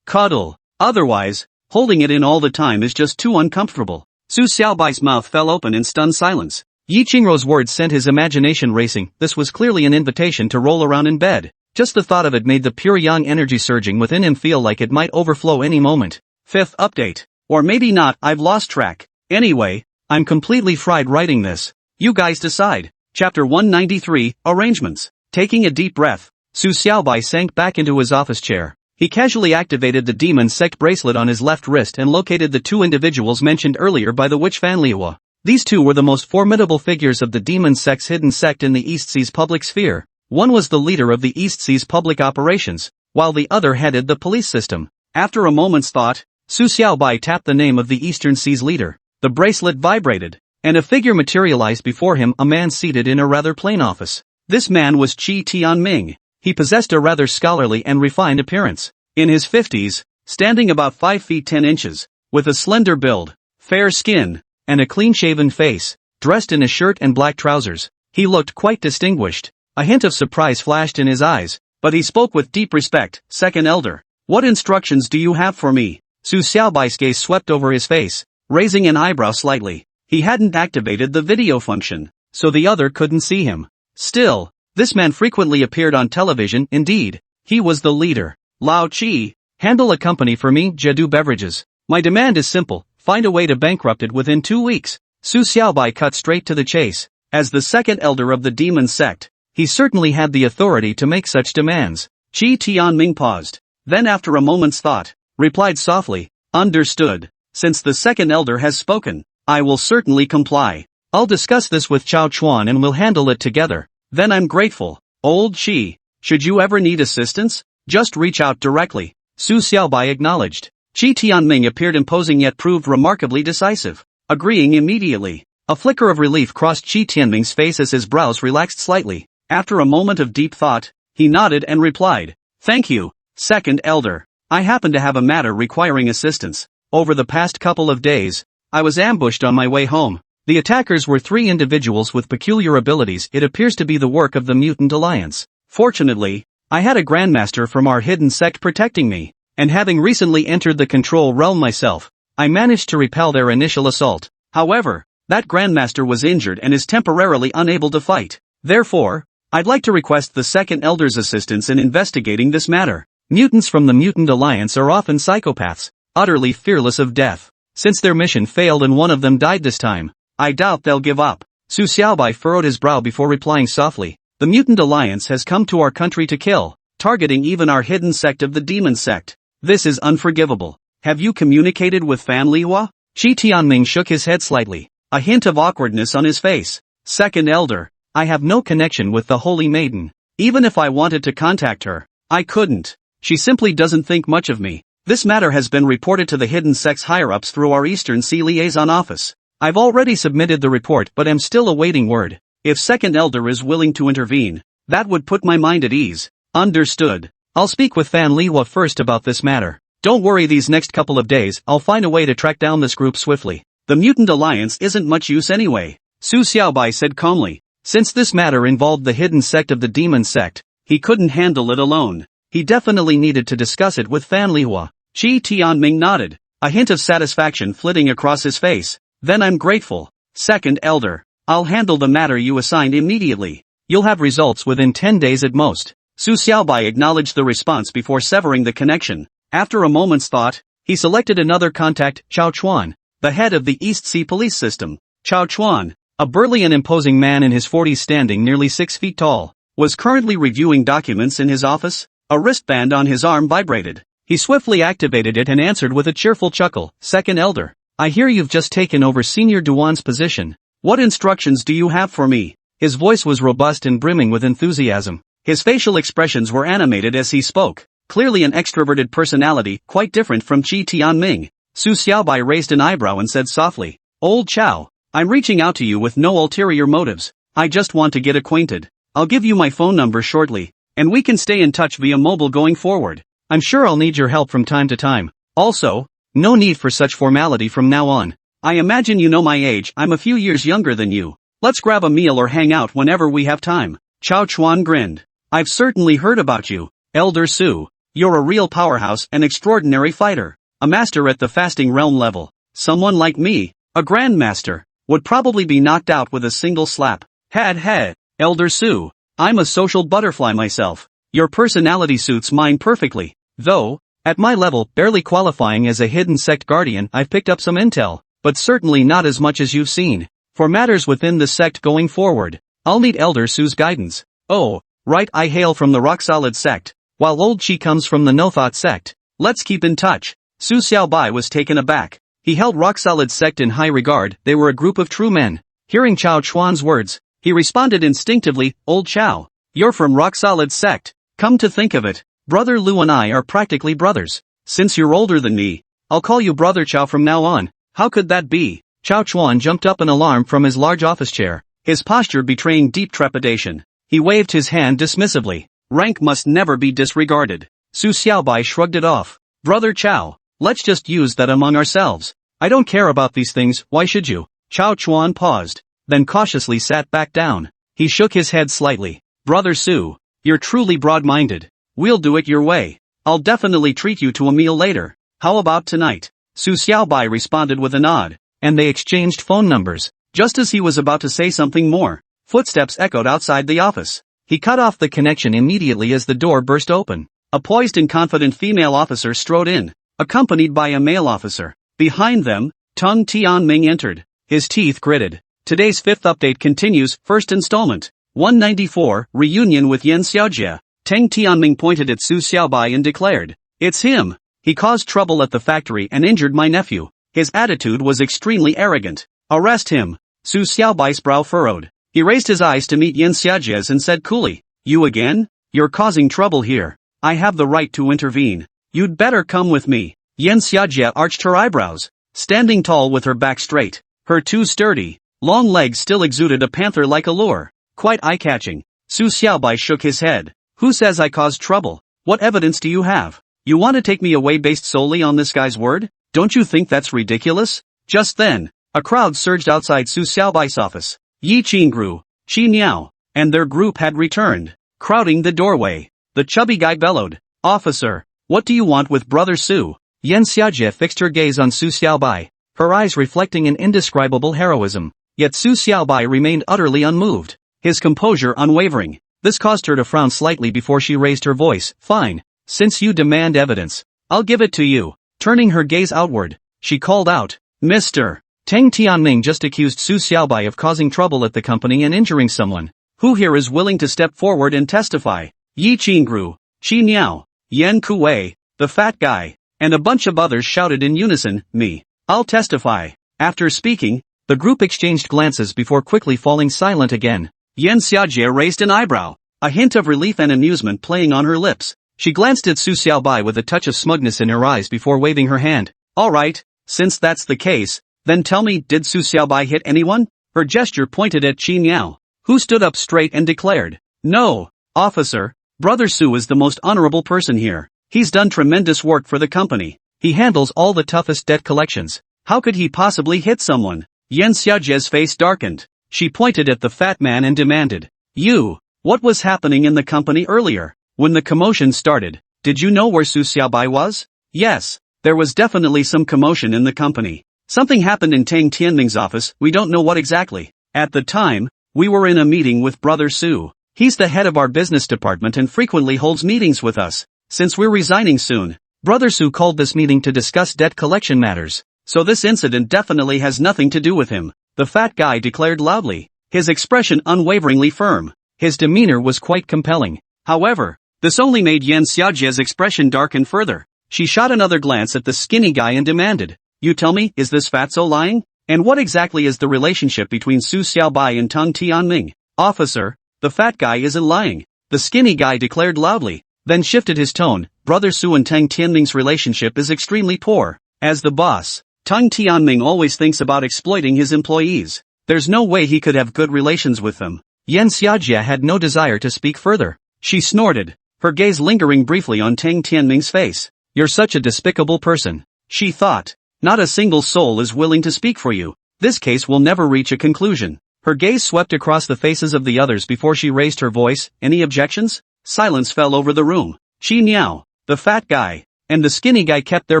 cuddle. Otherwise, Holding it in all the time is just too uncomfortable. Su Xiaobai's mouth fell open in stunned silence. Yi Qingrou's words sent his imagination racing. This was clearly an invitation to roll around in bed. Just the thought of it made the pure yang energy surging within him feel like it might overflow any moment. 5th update. Or maybe not, I've lost track. Anyway, I'm completely fried writing this. You guys decide. Chapter 193, Arrangements. Taking a deep breath, Su Xiaobai sank back into his office chair. He casually activated the Demon Sect bracelet on his left wrist and located the two individuals mentioned earlier by the witch Fanliwa. These two were the most formidable figures of the Demon Sect's hidden sect in the East Sea's public sphere. One was the leader of the East Sea's public operations, while the other headed the police system. After a moment's thought, Su Xiaobai tapped the name of the Eastern Sea's leader. The bracelet vibrated, and a figure materialized before him, a man seated in a rather plain office. This man was Qi Tianming. He possessed a rather scholarly and refined appearance. In his 50s, standing about 5 feet 10 inches, with a slender build, fair skin, and a clean-shaven face, dressed in a shirt and black trousers, he looked quite distinguished. A hint of surprise flashed in his eyes, but he spoke with deep respect. Second elder, what instructions do you have for me? Su Xiaobai's gaze swept over his face, raising an eyebrow slightly. He hadn't activated the video function, so the other couldn't see him. Still, this man frequently appeared on television. Indeed, he was the leader. Lao Qi, handle a company for me, Jedu Beverages. My demand is simple, find a way to bankrupt it within 2 weeks. Su Xiaobai cut straight to the chase. As the second elder of the Demon Sect, he certainly had the authority to make such demands. Qi Tianming paused, then after a moment's thought, replied softly, understood. Since the second elder has spoken, I will certainly comply. I'll discuss this with Chao Chuan and we'll handle it together. Then I'm grateful. Old Qi, should you ever need assistance, just reach out directly. Su Xiaobai acknowledged. Qi Tianming appeared imposing yet proved remarkably decisive. Agreeing immediately. A flicker of relief crossed Qi Tianming's face as his brows relaxed slightly. After a moment of deep thought, he nodded and replied, thank you, second elder. I happen to have a matter requiring assistance. Over the past couple of days, I was ambushed on my way home. The attackers were 3 individuals with peculiar abilities. It appears to be the work of the Mutant Alliance. Fortunately, I had a grandmaster from our hidden sect protecting me, and having recently entered the control realm myself, I managed to repel their initial assault. However, that grandmaster was injured and is temporarily unable to fight. Therefore, I'd like to request the second elder's assistance in investigating this matter. Mutants from the Mutant Alliance are often psychopaths, utterly fearless of death. Since their mission failed and one of them died this time, I doubt they'll give up. Su Xiaobai furrowed his brow before replying softly, the Mutant Alliance has come to our country to kill, targeting even our hidden sect of the Demon Sect. This is unforgivable. Have you communicated with Fan Liwa? Qi Tianming shook his head slightly, a hint of awkwardness on his face. Second elder, I have no connection with the Holy Maiden. Even if I wanted to contact her, I couldn't. She simply doesn't think much of me. This matter has been reported to the hidden sect's higher-ups through our Eastern Sea Liaison Office. I've already submitted the report but am still awaiting word. If second elder is willing to intervene, that would put my mind at ease. Understood. I'll speak with Fan Liwa first about this matter. Don't worry, these next couple of days I'll find a way to track down this group swiftly. The Mutant Alliance isn't much use anyway, Su Xiaobai said calmly. Since this matter involved the hidden sect of the Demon Sect, he couldn't handle it alone. He definitely needed to discuss it with Fan Liwa. Qi Tianming nodded, a hint of satisfaction flitting across his face. Then I'm grateful. Second elder, I'll handle the matter you assigned immediately. You'll have results within 10 days at most. Su Xiaobai acknowledged the response before severing the connection. After a moment's thought, he selected another contact, Chao Chuan, the head of the East Sea Police System. Chao Chuan, a burly and imposing man in his 40s standing nearly 6 feet tall, was currently reviewing documents in his office. A wristband on his arm vibrated. He swiftly activated it and answered with a cheerful chuckle, second elder, I hear you've just taken over Senior Duan's position. What instructions do you have for me? His voice was robust and brimming with enthusiasm. His facial expressions were animated as he spoke, clearly an extroverted personality, quite different from Qi Tianming. Su Xiaobai raised an eyebrow and said softly, Old Chao, I'm reaching out to you with no ulterior motives. I just want to get acquainted. I'll give you my phone number shortly, and we can stay in touch via mobile going forward. I'm sure I'll need your help from time to time. Also, no need for such formality from now on. I imagine you know my age, I'm a few years younger than you. Let's grab a meal or hang out whenever we have time. Chao Chuan grinned. I've certainly heard about you, Elder Su. You're a real powerhouse, an extraordinary fighter. a master at the fasting realm level. Someone like me, a grandmaster, would probably be knocked out with a single slap. Had, Elder Su. I'm a social butterfly myself. Your personality suits mine perfectly. Though, at my level, barely qualifying as a hidden sect guardian, I've picked up some intel, but certainly not as much as you've seen. For matters within the sect going forward, I'll need Elder Su's guidance. Oh, right, I hail from the Rock-Solid sect, while Old Qi comes from the No-Thought sect. Let's keep in touch. Su Xiaobai was taken aback. He held Rock-Solid sect in high regard. They were a group of true men. Hearing Chao Chuan's words, he responded instinctively, Old Chao, you're from Rock-Solid sect. Come to think of it, Brother Lu and I are practically brothers. Since you're older than me, I'll call you Brother Chao from now on. How could that be? Chao Chuan jumped up in alarm from his large office chair, his posture betraying deep trepidation. He waved his hand dismissively. Rank must never be disregarded. Su Xiaobai shrugged it off. Brother Chao, let's just use that among ourselves. I don't care about these things, why should you? Chao Chuan paused, then cautiously sat back down. He shook his head slightly. Brother Su, you're truly broad-minded. We'll do it your way. I'll definitely treat you to a meal later. How about tonight? Su Xiaobai responded with a nod, and they exchanged phone numbers. Just as he was about to say something more, footsteps echoed outside the office. He cut off the connection immediately as the door burst open. A poised and confident female officer strode in, accompanied by a male officer. Behind them, Teng Tianming entered. His teeth gritted. Today's fifth update continues, first installment. 194, Reunion with Yan Xiaojie. Teng Tianming pointed at Su Xiaobai and declared, It's him. He caused trouble at the factory and injured my nephew. His attitude was extremely arrogant. Arrest him. Su Xiaobai's brow furrowed. He raised his eyes to meet Yan Xiaojie's and said coolly, You again? You're causing trouble here. I have the right to intervene. You'd better come with me. Yan Xiaojie arched her eyebrows, standing tall with her back straight. Her two sturdy, long legs still exuded a panther-like allure. Quite eye-catching. Su Xiaobai shook his head. Who says I caused trouble? What evidence do you have? You want to take me away based solely on this guy's word? Don't you think that's ridiculous? Just then, a crowd surged outside Su Xiaobai's office. Yi Qingru, Qi Niao, and their group had returned, crowding the doorway. The chubby guy bellowed, Officer, what do you want with Brother Su? Yan Xiaojie fixed her gaze on Su Xiaobai, her eyes reflecting an indescribable heroism. Yet Su Xiaobai remained utterly unmoved, his composure unwavering. This caused her to frown slightly before she raised her voice. Fine. Since you demand evidence, I'll give it to you. Turning her gaze outward, she called out, Mr. Teng Tianming just accused Su Xiaobai of causing trouble at the company and injuring someone. Who here is willing to step forward and testify? Yi Qingru, Qi Niao, Yan Kuwei, the fat guy, and a bunch of others shouted in unison, Me. I'll testify. After speaking, the group exchanged glances before quickly falling silent again. Yan Xiaojie raised an eyebrow, a hint of relief and amusement playing on her lips. She glanced at Su Xiaobai with a touch of smugness in her eyes before waving her hand. All right, since that's the case, then tell me, did Su Xiaobai hit anyone? Her gesture pointed at Qi Niao, who stood up straight and declared, No, officer, Brother Su is the most honorable person here. He's done tremendous work for the company. He handles all the toughest debt collections. How could he possibly hit someone? Yan Xiaojie's face darkened. She pointed at the fat man and demanded, You, what was happening in the company earlier? When the commotion started, did you know where Su Xiaobai was? Yes, there was definitely some commotion in the company. Something happened in Teng Tianming's office, we don't know what exactly. At the time, we were in a meeting with Brother Su. He's the head of our business department and frequently holds meetings with us. Since we're resigning soon, Brother Su called this meeting to discuss debt collection matters. So this incident definitely has nothing to do with him. The fat guy declared loudly, his expression unwaveringly firm. His demeanor was quite compelling. However, this only made Yan Xiaojie's expression darken further. She shot another glance at the skinny guy and demanded, You tell me, is this fatso lying? And what exactly is the relationship between Su Xiaobai and Teng Tianming? Officer, the fat guy isn't lying. The skinny guy declared loudly, then shifted his tone. Brother Su and Teng Tianming's relationship is extremely poor. As the boss, Teng Tianming always thinks about exploiting his employees. There's no way he could have good relations with them. Yan Xiaojie had no desire to speak further. She snorted, her gaze lingering briefly on Teng Tianming's face. You're such a despicable person, she thought. Not a single soul is willing to speak for you. This case will never reach a conclusion. Her gaze swept across the faces of the others before she raised her voice. Any objections? Silence fell over the room. Qi Niao, the fat guy, and the skinny guy kept their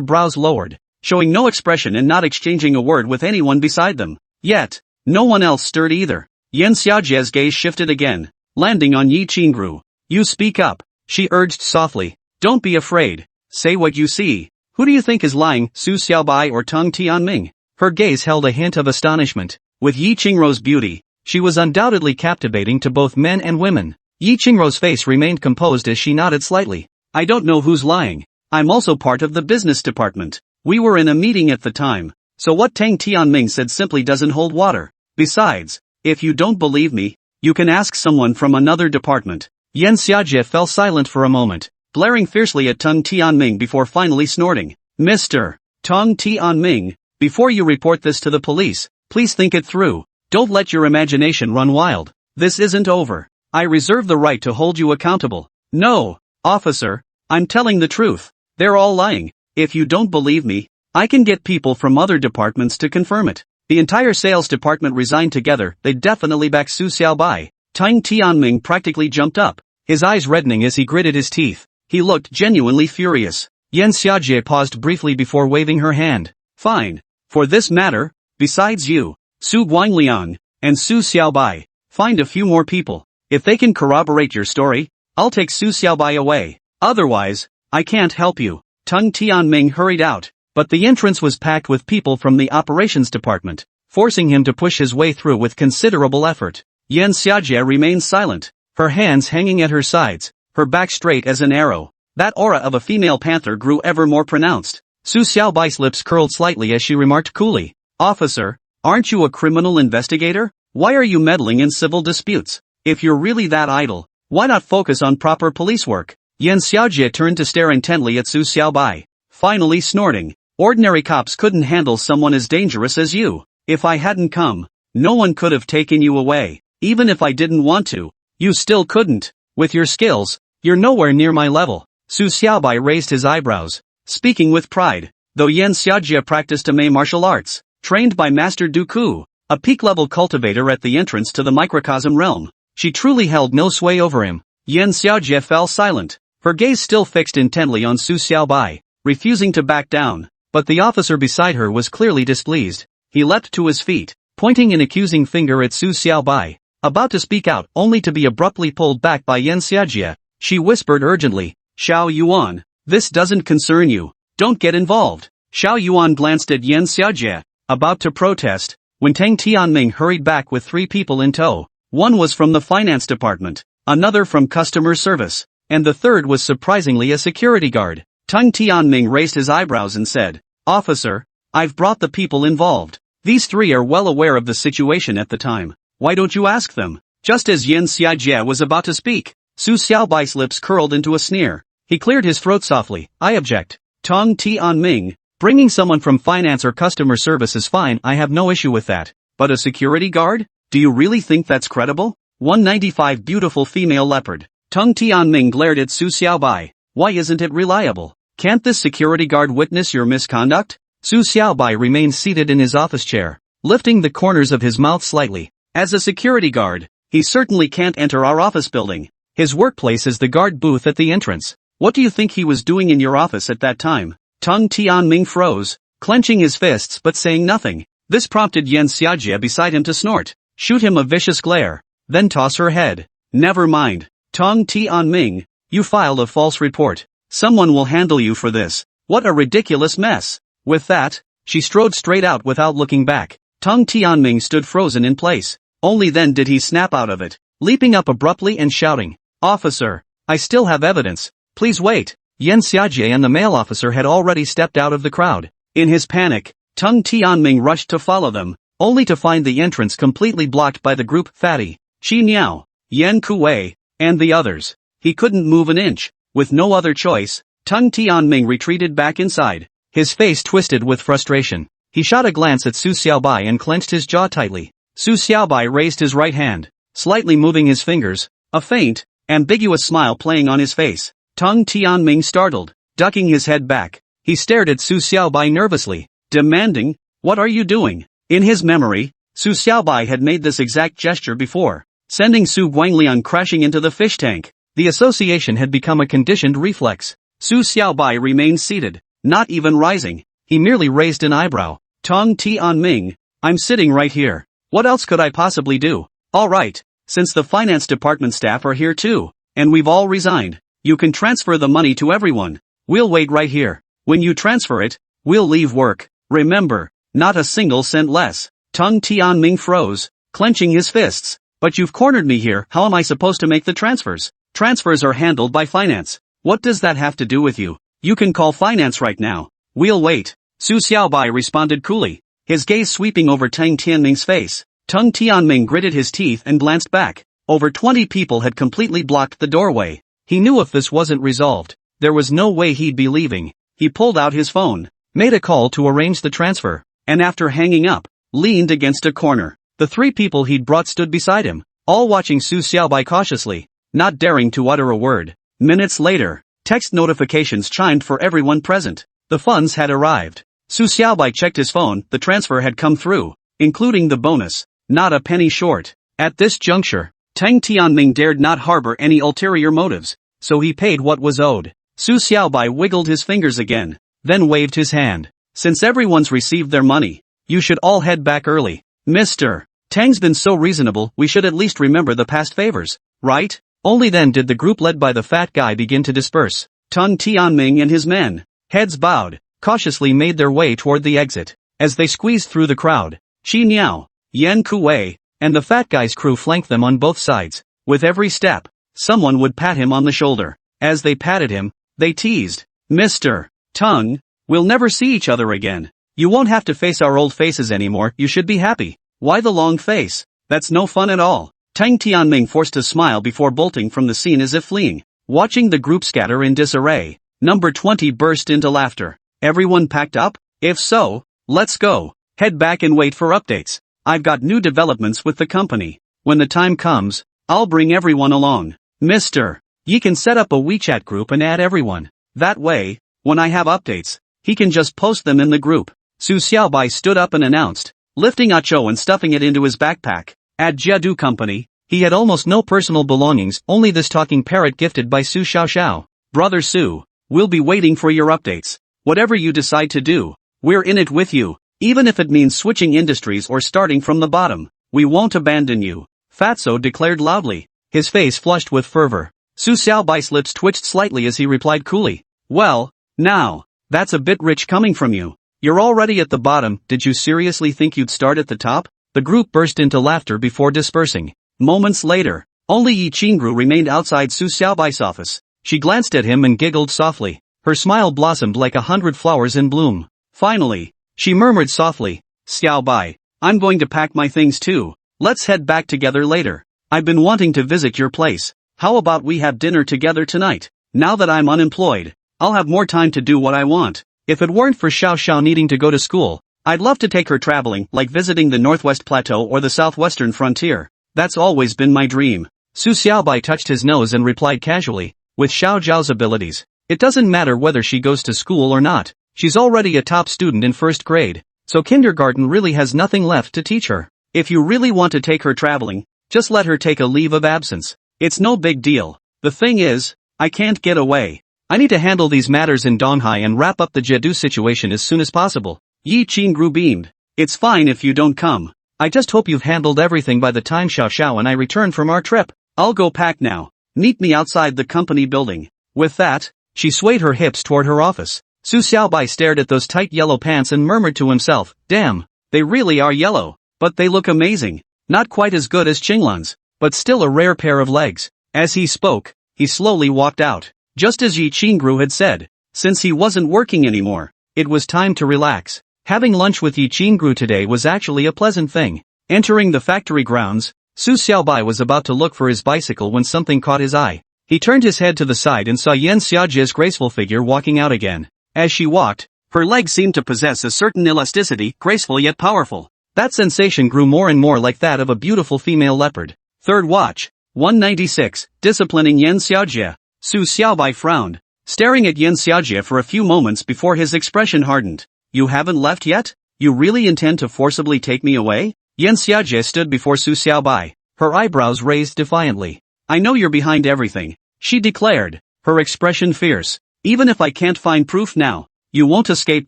brows lowered, showing no expression and not exchanging a word with anyone beside them. Yet, no one else stirred either. Yan Xiaojie's gaze shifted again, landing on Yi Qingru. You speak up, she urged softly. Don't be afraid. Say what you see. Who do you think is lying, Su Xiaobai or Tang Tianming? Her gaze held a hint of astonishment. With Yi Qingru's beauty, she was undoubtedly captivating to both men and women. Yi Qingru's face remained composed as she nodded slightly. I don't know who's lying. I'm also part of the business department. We were in a meeting at the time, so what Tang Tianming said simply doesn't hold water. Besides, if you don't believe me, you can ask someone from another department. Yan Xiaojie fell silent for a moment, glaring fiercely at Tang Tianming before finally snorting. Mr. Tang Tianming, before you report this to the police, please think it through. Don't let your imagination run wild. This isn't over. I reserve the right to hold you accountable. No, officer, I'm telling the truth. They're all lying. If you don't believe me, I can get people from other departments to confirm it. The entire sales department resigned together. They definitely back Su Xiaobai. Tang Tianming practically jumped up, his eyes reddening as he gritted his teeth. He looked genuinely furious. Yan Xiaojie paused briefly before waving her hand. Fine. For this matter, besides you, Su Guangliang, and Su Xiaobai, find a few more people. If they can corroborate your story, I'll take Su Xiaobai away. Otherwise, I can't help you. Tang Tianming hurried out, but the entrance was packed with people from the operations department, forcing him to push his way through with considerable effort. Yan Xiaojie remained silent, her hands hanging at her sides, her back straight as an arrow. That aura of a female panther grew ever more pronounced. Su Xiaobai's lips curled slightly as she remarked coolly, Officer, aren't you a criminal investigator? Why are you meddling in civil disputes? If you're really that idle, why not focus on proper police work? Yan Xiaojie turned to stare intently at Su Xiaobai, finally snorting. Ordinary cops couldn't handle someone as dangerous as you. If I hadn't come, no one could have taken you away. Even if I didn't want to, you still couldn't. With your skills, you're nowhere near my level. Su Xiaobai raised his eyebrows, speaking with pride. Though Yan Xiaojie practiced Emei martial arts, trained by Master Dooku, a peak-level cultivator at the entrance to the microcosm realm, she truly held no sway over him. Yan Xiaojie fell silent, her gaze still fixed intently on Su Xiaobai, refusing to back down. But the officer beside her was clearly displeased. He leapt to his feet, pointing an accusing finger at Su Xiaobai, about to speak out only to be abruptly pulled back by Yan Xiaojie. She whispered urgently, Xiao Yuan, this doesn't concern you. Don't get involved. Xiao Yuan glanced at Yan Xiaojie, about to protest, when Tang Tianming hurried back with 3 people in tow. One was from the finance department, another from customer service, and the third was surprisingly a security guard. Tang Tianming raised his eyebrows and said, Officer, I've brought the people involved. These 3 are well aware of the situation at the time. Why don't you ask them? Just as Yan Xiaojie was about to speak, Su Xiaobai's lips curled into a sneer. He cleared his throat softly. I object. Tang Tianming, bringing someone from finance or customer service is fine, I have no issue with that. But a security guard? Do you really think that's credible? 195 beautiful female leopard. Tang Tianming glared at Su Xiaobai. Why isn't it reliable? Can't this security guard witness your misconduct? Su Xiaobai remained seated in his office chair, lifting the corners of his mouth slightly. As a security guard, he certainly can't enter our office building. His workplace is the guard booth at the entrance. What do you think he was doing in your office at that time? Tang Tianming froze, clenching his fists but saying nothing. This prompted Yan Xiaojie beside him to snort, shoot him a vicious glare, then toss her head. Never mind. Tang Tianming, you filed a false report. Someone will handle you for this. What a ridiculous mess. With that, she strode straight out without looking back. Tang Tianming stood frozen in place. Only then did he snap out of it, leaping up abruptly and shouting, Officer, I still have evidence. Please wait. Yan Xiaojie and the male officer had already stepped out of the crowd. In his panic, Tang Tianming rushed to follow them, only to find the entrance completely blocked by the group Fatty, Qi Niao, Yan Kuwei, and the others. He couldn't move an inch. With no other choice, Tang Tianming retreated back inside, his face twisted with frustration. He shot a glance at Su Xiaobai and clenched his jaw tightly. Su Xiaobai raised his right hand, slightly moving his fingers, a faint, ambiguous smile playing on his face. Tang Tianming startled, ducking his head back. He stared at Su Xiaobai nervously, demanding, What are you doing? In his memory, Su Xiaobai had made this exact gesture before, sending Su Guangliang crashing into the fish tank. The association had become a conditioned reflex. Su Xiaobai remained seated, not even rising. He merely raised an eyebrow. Tong Tianming, I'm sitting right here. What else could I possibly do? Alright, since the finance department staff are here too, and we've all resigned, you can transfer the money to everyone. We'll wait right here. When you transfer it, we'll leave work. Remember, not a single cent less. Tong Tianming froze, clenching his fists. But you've cornered me here. How am I supposed to make the transfers? Transfers are handled by finance. What does that have to do with you? You can call finance right now. We'll wait. Su Xiaobai responded coolly, his gaze sweeping over Tang Tianming's face. Tang Tianming gritted his teeth and glanced back. Over 20 people had completely blocked the doorway. He knew if this wasn't resolved, there was no way he'd be leaving. He pulled out his phone, made a call to arrange the transfer, and after hanging up, leaned against a corner. The 3 people he'd brought stood beside him, all watching Su Xiaobai cautiously, not daring to utter a word. Minutes later, text notifications chimed for everyone present. The funds had arrived. Su Xiaobai checked his phone. The transfer had come through, including the bonus, not a penny short. At this juncture, Tang Tianming dared not harbor any ulterior motives, so he paid what was owed. Su Xiaobai wiggled his fingers again, then waved his hand. Since everyone's received their money, you should all head back early. Mr. Tang's been so reasonable, we should at least remember the past favors, right? Only then did the group led by the fat guy begin to disperse. Tang Tianming and his men, heads bowed, cautiously made their way toward the exit. As they squeezed through the crowd, Qi Niao, Yan Kuwei, and the fat guy's crew flanked them on both sides. With every step, someone would pat him on the shoulder. As they patted him, they teased, Mr. Tang, we'll never see each other again. You won't have to face our old faces anymore. You should be happy. Why the long face? That's no fun at all. Tang Tianming forced a smile before bolting from the scene as if fleeing. Watching the group scatter in disarray, number 20 burst into laughter. Everyone packed up? If so, let's go. Head back and wait for updates. I've got new developments with the company. When the time comes, I'll bring everyone along. Mr. Yi can set up a WeChat group and add everyone. That way, when I have updates, he can just post them in the group. Su Xiaobai stood up and announced, lifting Acho and stuffing it into his backpack. At Jiadu Company, he had almost no personal belongings, only this talking parrot gifted by Su Xiaoxiao. Brother Su, we'll be waiting for your updates. Whatever you decide to do, we're in it with you. Even if it means switching industries or starting from the bottom, we won't abandon you. Fatso declared loudly, his face flushed with fervor. Su Xiaobai's lips twitched slightly as he replied coolly, well, now, that's a bit rich coming from you. You're already at the bottom. Did you seriously think you'd start at the top? The group burst into laughter before dispersing. Moments later, only Yi Qingru remained outside Su Xiaobai's office. She glanced at him and giggled softly. Her smile blossomed like 100 flowers in bloom. Finally, she murmured softly, Xiaobai, I'm going to pack my things too. Let's head back together later. I've been wanting to visit your place. How about we have dinner together tonight? Now that I'm unemployed, I'll have more time to do what I want. If it weren't for Xiao Xiao needing to go to school, I'd love to take her traveling, like visiting the Northwest Plateau or the Southwestern Frontier. That's always been my dream. Su Xiaobai touched his nose and replied casually, with Xiao Zhao's abilities, it doesn't matter whether she goes to school or not. She's already a top student in first grade, so kindergarten really has nothing left to teach her. If you really want to take her traveling, just let her take a leave of absence. It's no big deal. The thing is, I can't get away. I need to handle these matters in Donghai and wrap up the Jedu situation as soon as possible. Yi Qingru beamed. It's fine if you don't come. I just hope you've handled everything by the time Xiao Xiao and I return from our trip. I'll go pack now. Meet me outside the company building. With that, she swayed her hips toward her office. Su Xiaobai stared at those tight yellow pants and murmured to himself, damn, they really are yellow. But they look amazing. Not quite as good as Qinglan's, but still a rare pair of legs. As he spoke, he slowly walked out. Just as Yi Qingru had said, since he wasn't working anymore, it was time to relax. Having lunch with Yi Qingru today was actually a pleasant thing. Entering the factory grounds, Su Xiaobai was about to look for his bicycle when something caught his eye. He turned his head to the side and saw Yan Xiaojie's graceful figure walking out again. As she walked, her legs seemed to possess a certain elasticity, graceful yet powerful. That sensation grew more and more like that of a beautiful female leopard. Third watch, 196, disciplining Yan Xiaojie. Su Xiaobai frowned, staring at Yan Xiaojie for a few moments before his expression hardened. You haven't left yet? You really intend to forcibly take me away? Yan Xiaojie stood before Su Xiaobai, her eyebrows raised defiantly. I know you're behind everything, she declared, her expression fierce. Even if I can't find proof now, you won't escape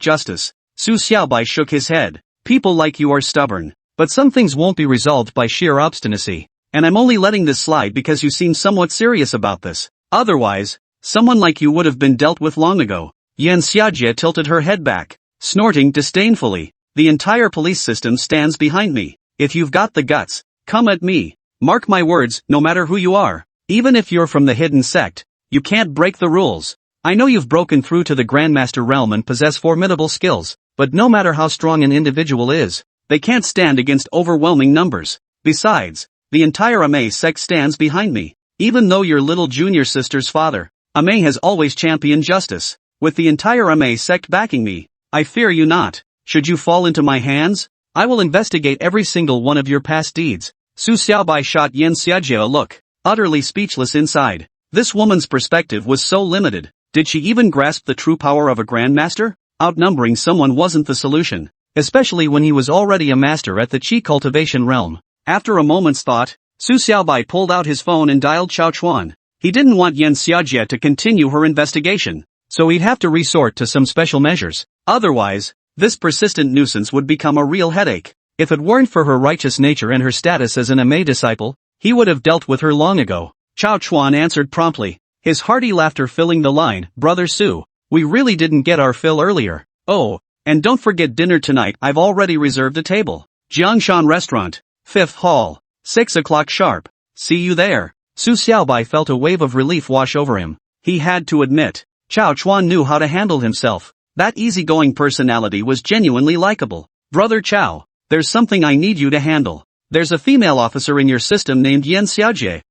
justice. Su Xiaobai shook his head. People like you are stubborn. But some things won't be resolved by sheer obstinacy. And I'm only letting this slide because you seem somewhat serious about this. Otherwise, someone like you would have been dealt with long ago. Yan Xiajie tilted her head back, snorting disdainfully. The entire police system stands behind me. If you've got the guts, come at me. Mark my words, no matter who you are. Even if you're from the hidden sect, you can't break the rules. I know you've broken through to the Grandmaster realm and possess formidable skills, but no matter how strong an individual is, they can't stand against overwhelming numbers. Besides, the entire Emei Sect stands behind me. Even though your little junior sister's father, Emei, has always championed justice. With the entire Emei Sect backing me, I fear you not. Should you fall into my hands, I will investigate every single one of your past deeds. Su Xiaobai shot Yan Xiajie a look, utterly speechless inside. This woman's perspective was so limited. Did she even grasp the true power of a grandmaster? Outnumbering someone wasn't the solution, especially when he was already a master at the Qi cultivation realm. After a moment's thought, Su Xiaobai pulled out his phone and dialed Xiao Chuan. He didn't want Yan Xiajie to continue her investigation, so he'd have to resort to some special measures. Otherwise, this persistent nuisance would become a real headache. If it weren't for her righteous nature and her status as an Emei disciple, he would have dealt with her long ago. Xiao Chuan answered promptly, his hearty laughter filling the line. Brother Su, we really didn't get our fill earlier. Oh, and don't forget dinner tonight. I've already reserved a table. Jiangshan Restaurant, 5th Hall, 6 o'clock sharp. See you there. Su Xiaobai felt a wave of relief wash over him. He had to admit, Xiao Chuan knew how to handle himself. That easygoing personality was genuinely likable. Brother Xiao, there's something I need you to handle. There's a female officer in your system named Yan Xiajie.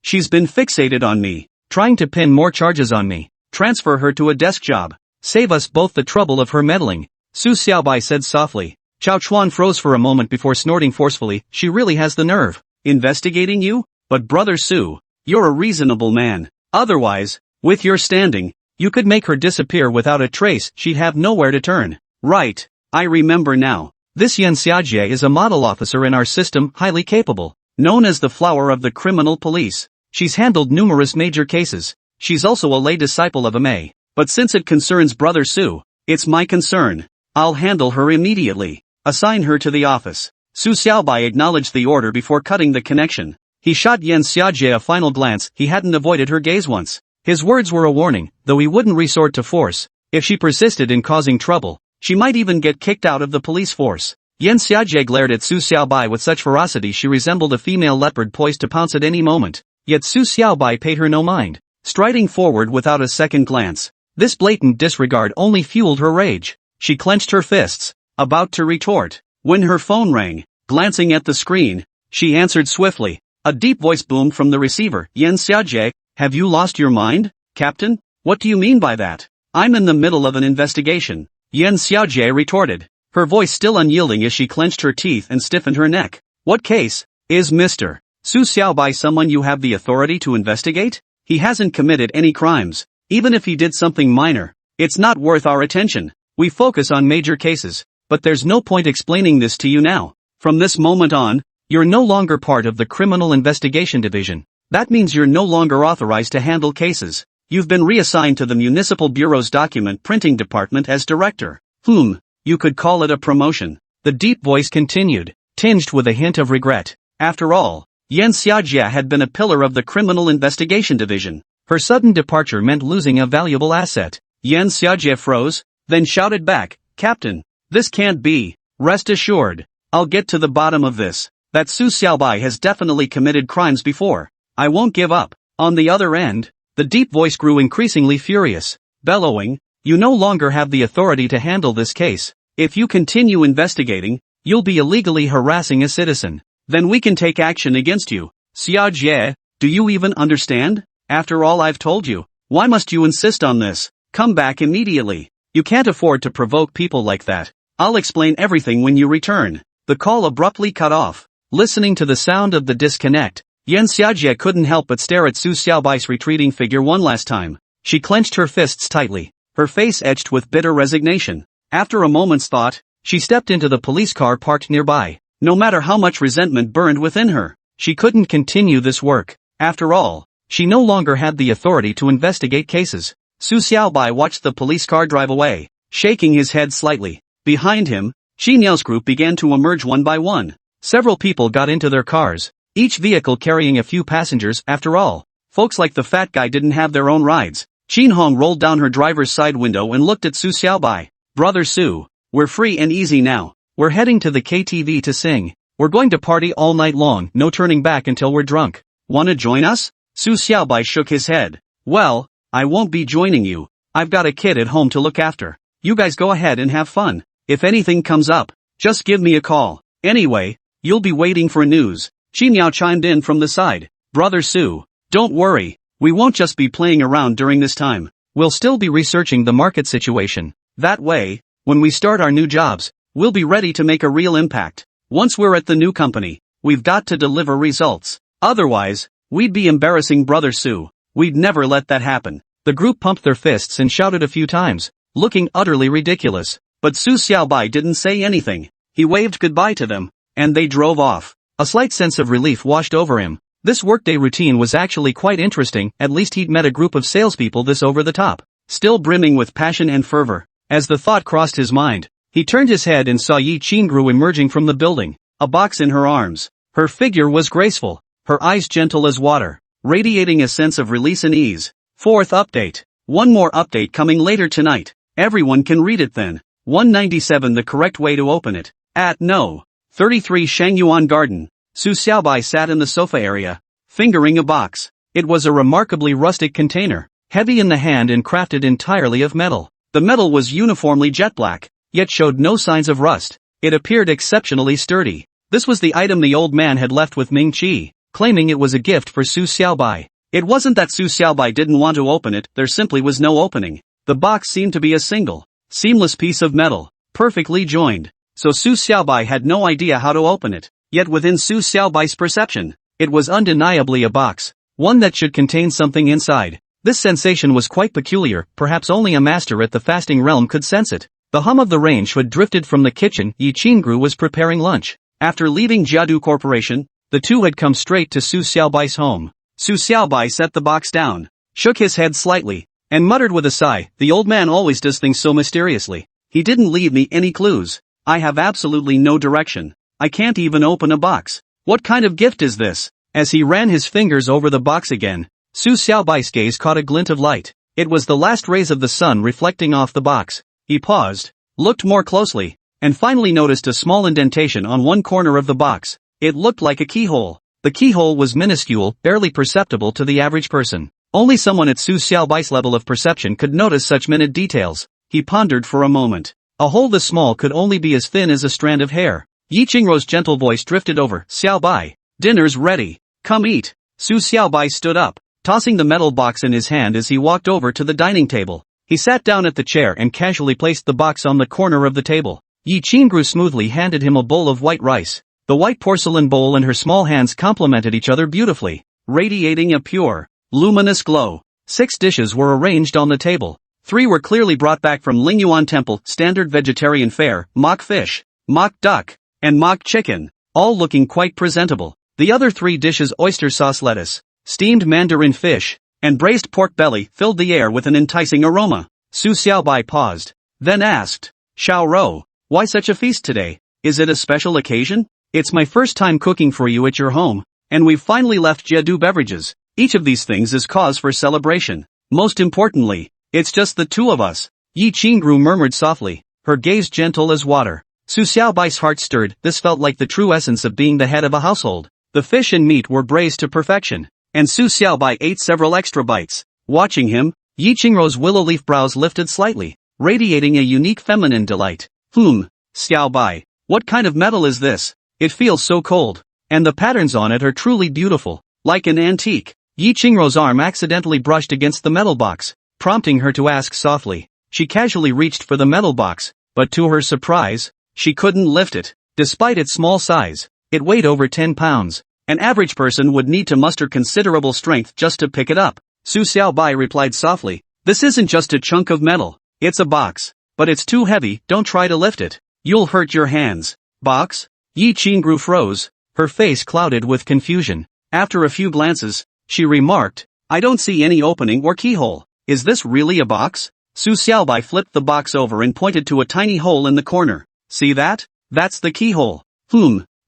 She's been fixated on me, trying to pin more charges on me. Transfer her to a desk job. Save us both the trouble of her meddling. Su Xiaobai said softly. Xiao Chuan froze for a moment before snorting forcefully. She really has the nerve. Investigating you? But Brother Su, you're a reasonable man. Otherwise, with your standing, you could make her disappear without a trace. She'd have nowhere to turn. Right, I remember now. This Yan Xiajie is a model officer in our system, highly capable, known as the flower of the criminal police. She's handled numerous major cases. She's also a lay disciple of Emei. But since it concerns Brother Su, it's my concern. I'll handle her immediately. Assign her to the office. Su Xiaobai acknowledged the order before cutting the connection. He shot Yan Xiajie a final glance. He hadn't avoided her gaze once. His words were a warning, though he wouldn't resort to force. If she persisted in causing trouble, she might even get kicked out of the police force. Yan Xiajie glared at Su Xiaobai with such ferocity she resembled a female leopard poised to pounce at any moment. Yet Su Xiaobai paid her no mind, striding forward without a second glance. This blatant disregard only fueled her rage. She clenched her fists, about to retort, when her phone rang. Glancing at the screen, she answered swiftly. A deep voice boomed from the receiver. Yan Xiajie, have you lost your mind, Captain? What do you mean by that? I'm in the middle of an investigation. Yan Xiajie retorted, her voice still unyielding as she clenched her teeth and stiffened her neck. What case? Is Mr. Su Xiaobai someone you have the authority to investigate? He hasn't committed any crimes. Even if he did something minor, it's not worth our attention. We focus on major cases, but there's no point explaining this to you now. From this moment on, you're no longer part of the Criminal Investigation Division. That means you're no longer authorized to handle cases. You've been reassigned to the Municipal Bureau's document printing department as director. You could call it a promotion. The deep voice continued, tinged with a hint of regret. After all, Yan Xiajie had been a pillar of the Criminal Investigation Division. Her sudden departure meant losing a valuable asset. Yan Xiajie froze, then shouted back, Captain, this can't be. Rest assured, I'll get to the bottom of this. That Su Xiaobai has definitely committed crimes before. I won't give up. On the other end, the deep voice grew increasingly furious, bellowing, you no longer have the authority to handle this case. If you continue investigating, you'll be illegally harassing a citizen. Then we can take action against you. Xiajie, do you even understand? After all I've told you, why must you insist on this? Come back immediately. You can't afford to provoke people like that. I'll explain everything when you return. The call abruptly cut off. Listening to the sound of the disconnect, Yan Xiajie couldn't help but stare at Su Xiaobai's retreating figure one last time. She clenched her fists tightly, her face etched with bitter resignation. After a moment's thought, she stepped into the police car parked nearby. No matter how much resentment burned within her, she couldn't continue this work. After all, she no longer had the authority to investigate cases. Su Xiaobai watched the police car drive away, shaking his head slightly. Behind him, Xin Yao's group began to emerge one by one. Several people got into their cars, each vehicle carrying a few passengers. After all, folks like the fat guy didn't have their own rides. Qin Hong rolled down her driver's side window and looked at Su Xiaobai. Brother Su, we're free and easy now. We're heading to the KTV to sing. We're going to party all night long, no turning back until we're drunk. Wanna join us? Su Xiaobai shook his head. Well, I won't be joining you. I've got a kid at home to look after. You guys go ahead and have fun. If anything comes up, just give me a call. Anyway, you'll be waiting for news. Xin Yao chimed in from the side. Brother Su, don't worry. We won't just be playing around during this time. We'll still be researching the market situation. That way, when we start our new jobs, we'll be ready to make a real impact. Once we're at the new company, we've got to deliver results. Otherwise, we'd be embarrassing Brother Su. We'd never let that happen. The group pumped their fists and shouted a few times, looking utterly ridiculous. But Su Xiaobai didn't say anything. He waved goodbye to them, and they drove off. A slight sense of relief washed over him. This workday routine was actually quite interesting. At least he'd met a group of salespeople this over the top, still brimming with passion and fervor. As the thought crossed his mind, he turned his head and saw Yi Qingru emerging from the building, a box in her arms. Her figure was graceful, her eyes gentle as water, radiating a sense of release and ease. Fourth update. One more update coming later tonight. Everyone can read it then. 197 The correct way to open it. At No. 33 Shangyuan Garden. Su Xiaobai sat in the sofa area, fingering a box. It was a remarkably rustic container, heavy in the hand and crafted entirely of metal. The metal was uniformly jet black, yet showed no signs of rust. It appeared exceptionally sturdy. This was the item the old man had left with Ming Qi, claiming it was a gift for Su Xiaobai. It wasn't that Su Xiaobai didn't want to open it, there simply was no opening. The box seemed to be a single, seamless piece of metal, perfectly joined. So Su Xiaobai had no idea how to open it. Yet within Su Xiaobai's perception, it was undeniably a box, one that should contain something inside. This sensation was quite peculiar, perhaps only a master at the fasting realm could sense it. The hum of the range had drifted from the kitchen. Yi Qingru was preparing lunch. After leaving Jiadu Corporation, the two had come straight to Su Xiaobai's home. Su Xiaobai set the box down, shook his head slightly, and muttered with a sigh, the old man always does things so mysteriously. He didn't leave me any clues. I have absolutely no direction. I can't even open a box. What kind of gift is this? As he ran his fingers over the box again, Su Xiaobai's gaze caught a glint of light. It was the last rays of the sun reflecting off the box. He paused, looked more closely, and finally noticed a small indentation on one corner of the box. It looked like a keyhole. The keyhole was minuscule, barely perceptible to the average person. Only someone at Su Xiaobai's level of perception could notice such minute details. He pondered for a moment. A hole this small could only be as thin as a strand of hair. Yi Qingru's gentle voice drifted over. Xiaobai, dinner's ready. Come eat. Su Xiaobai stood up, tossing the metal box in his hand as he walked over to the dining table. He sat down at the chair and casually placed the box on the corner of the table. Yi Qingru smoothly handed him a bowl of white rice. The white porcelain bowl and her small hands complemented each other beautifully, radiating a pure, luminous glow. 6 dishes were arranged on the table. 3 were clearly brought back from Lingyuan Temple, standard vegetarian fare, mock fish, mock duck, and mock chicken, all looking quite presentable. The other 3 dishes, oyster sauce lettuce, steamed mandarin fish, and braised pork belly, filled the air with an enticing aroma. Su Xiaobai paused, then asked, Xiao Rou, why such a feast today? Is it a special occasion? It's my first time cooking for you at your home, and we've finally left Jiadu beverages. Each of these things is cause for celebration. Most importantly, it's just the two of us. Yi Qingru murmured softly, her gaze gentle as water. Su Xiaobai's heart stirred. This felt like the true essence of being the head of a household. The fish and meat were braised to perfection, and Su Xiaobai ate several extra bites. Watching him, Yi Qingru's willow leaf brows lifted slightly, radiating a unique feminine delight. Xiaobai, what kind of metal is this? It feels so cold, and the patterns on it are truly beautiful, like an antique. Yi Qingru's arm accidentally brushed against the metal box, prompting her to ask softly. She casually reached for the metal box, but to her surprise, she couldn't lift it. Despite its small size, it weighed over 10 pounds. An average person would need to muster considerable strength just to pick it up. Su Xiaobai replied softly, this isn't just a chunk of metal, it's a box. But it's too heavy, don't try to lift it. You'll hurt your hands. Box? Yi Qingru froze, her face clouded with confusion. After a few glances, she remarked, I don't see any opening or keyhole. Is this really a box? Su Xiaobai flipped the box over and pointed to a tiny hole in the corner. See that? That's the keyhole.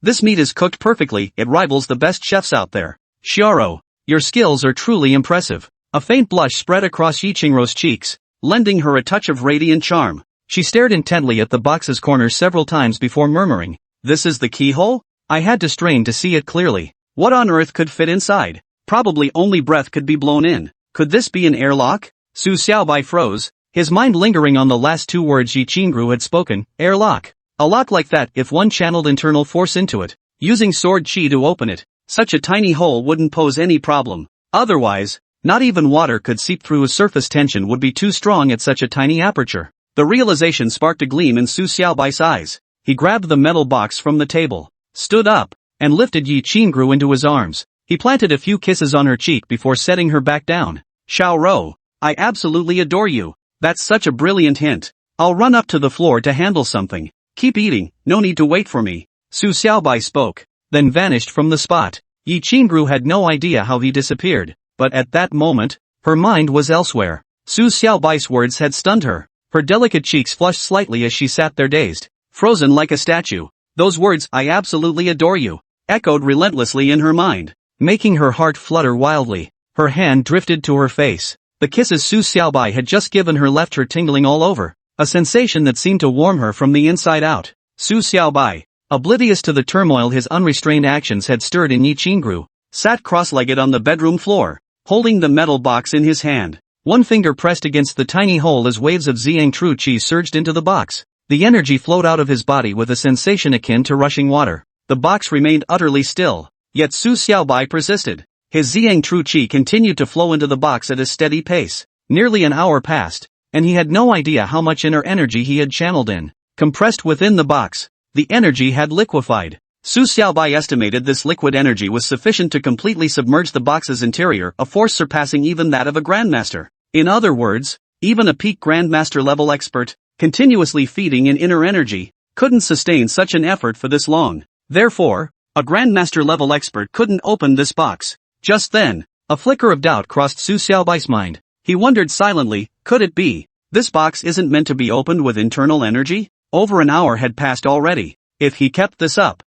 This meat is cooked perfectly, it rivals the best chefs out there. Xiaoro, your skills are truly impressive. A faint blush spread across Yiqingruo's cheeks, lending her a touch of radiant charm. She stared intently at the box's corner several times before murmuring, "This is the keyhole?" I had to strain to see it clearly. What on earth could fit inside? Probably only breath could be blown in. Could this be an airlock? Su Xiaobai froze, his mind lingering on the last two words Yiqingru had spoken, airlock. A lock like that, if one channeled internal force into it, using sword chi to open it, such a tiny hole wouldn't pose any problem. Otherwise, not even water could seep through. A surface tension would be too strong at such a tiny aperture. The realization sparked a gleam in Su Xiaobai's eyes. He grabbed the metal box from the table, stood up, and lifted Yiqingru into his arms. He planted a few kisses on her cheek before setting her back down. Xiaoro, I absolutely adore you. That's such a brilliant hint. I'll run up to the floor to handle something. Keep eating, no need to wait for me. Su Xiaobai spoke, then vanished from the spot. Yiqingru had no idea how he disappeared, but at that moment, her mind was elsewhere. Su Xiaobai's words had stunned her. Her delicate cheeks flushed slightly as she sat there dazed, frozen like a statue. Those words, I absolutely adore you, echoed relentlessly in her mind, making her heart flutter wildly. Her hand drifted to her face. The kisses Su Xiaobai had just given her left her tingling all over, a sensation that seemed to warm her from the inside out. Su Xiaobai, oblivious to the turmoil his unrestrained actions had stirred in Yiqingru, sat cross-legged on the bedroom floor, holding the metal box in his hand. One finger pressed against the tiny hole as waves of Ziyang True Qi surged into the box. The energy flowed out of his body with a sensation akin to rushing water. The box remained utterly still, yet Su Xiaobai persisted. His Ziyang True Qi continued to flow into the box at a steady pace. Nearly an hour passed, and he had no idea how much inner energy he had channeled in. Compressed within the box, the energy had liquefied. Su Xiaobai estimated this liquid energy was sufficient to completely submerge the box's interior, a force surpassing even that of a grandmaster. In other words, even a peak grandmaster level expert, continuously feeding in inner energy, couldn't sustain such an effort for this long. Therefore, a grandmaster level expert couldn't open this box. Just then, a flicker of doubt crossed Su Xiaobai's mind. He wondered silently, could it be? This box isn't meant to be opened with internal energy? Over an hour had passed already. If he kept this up,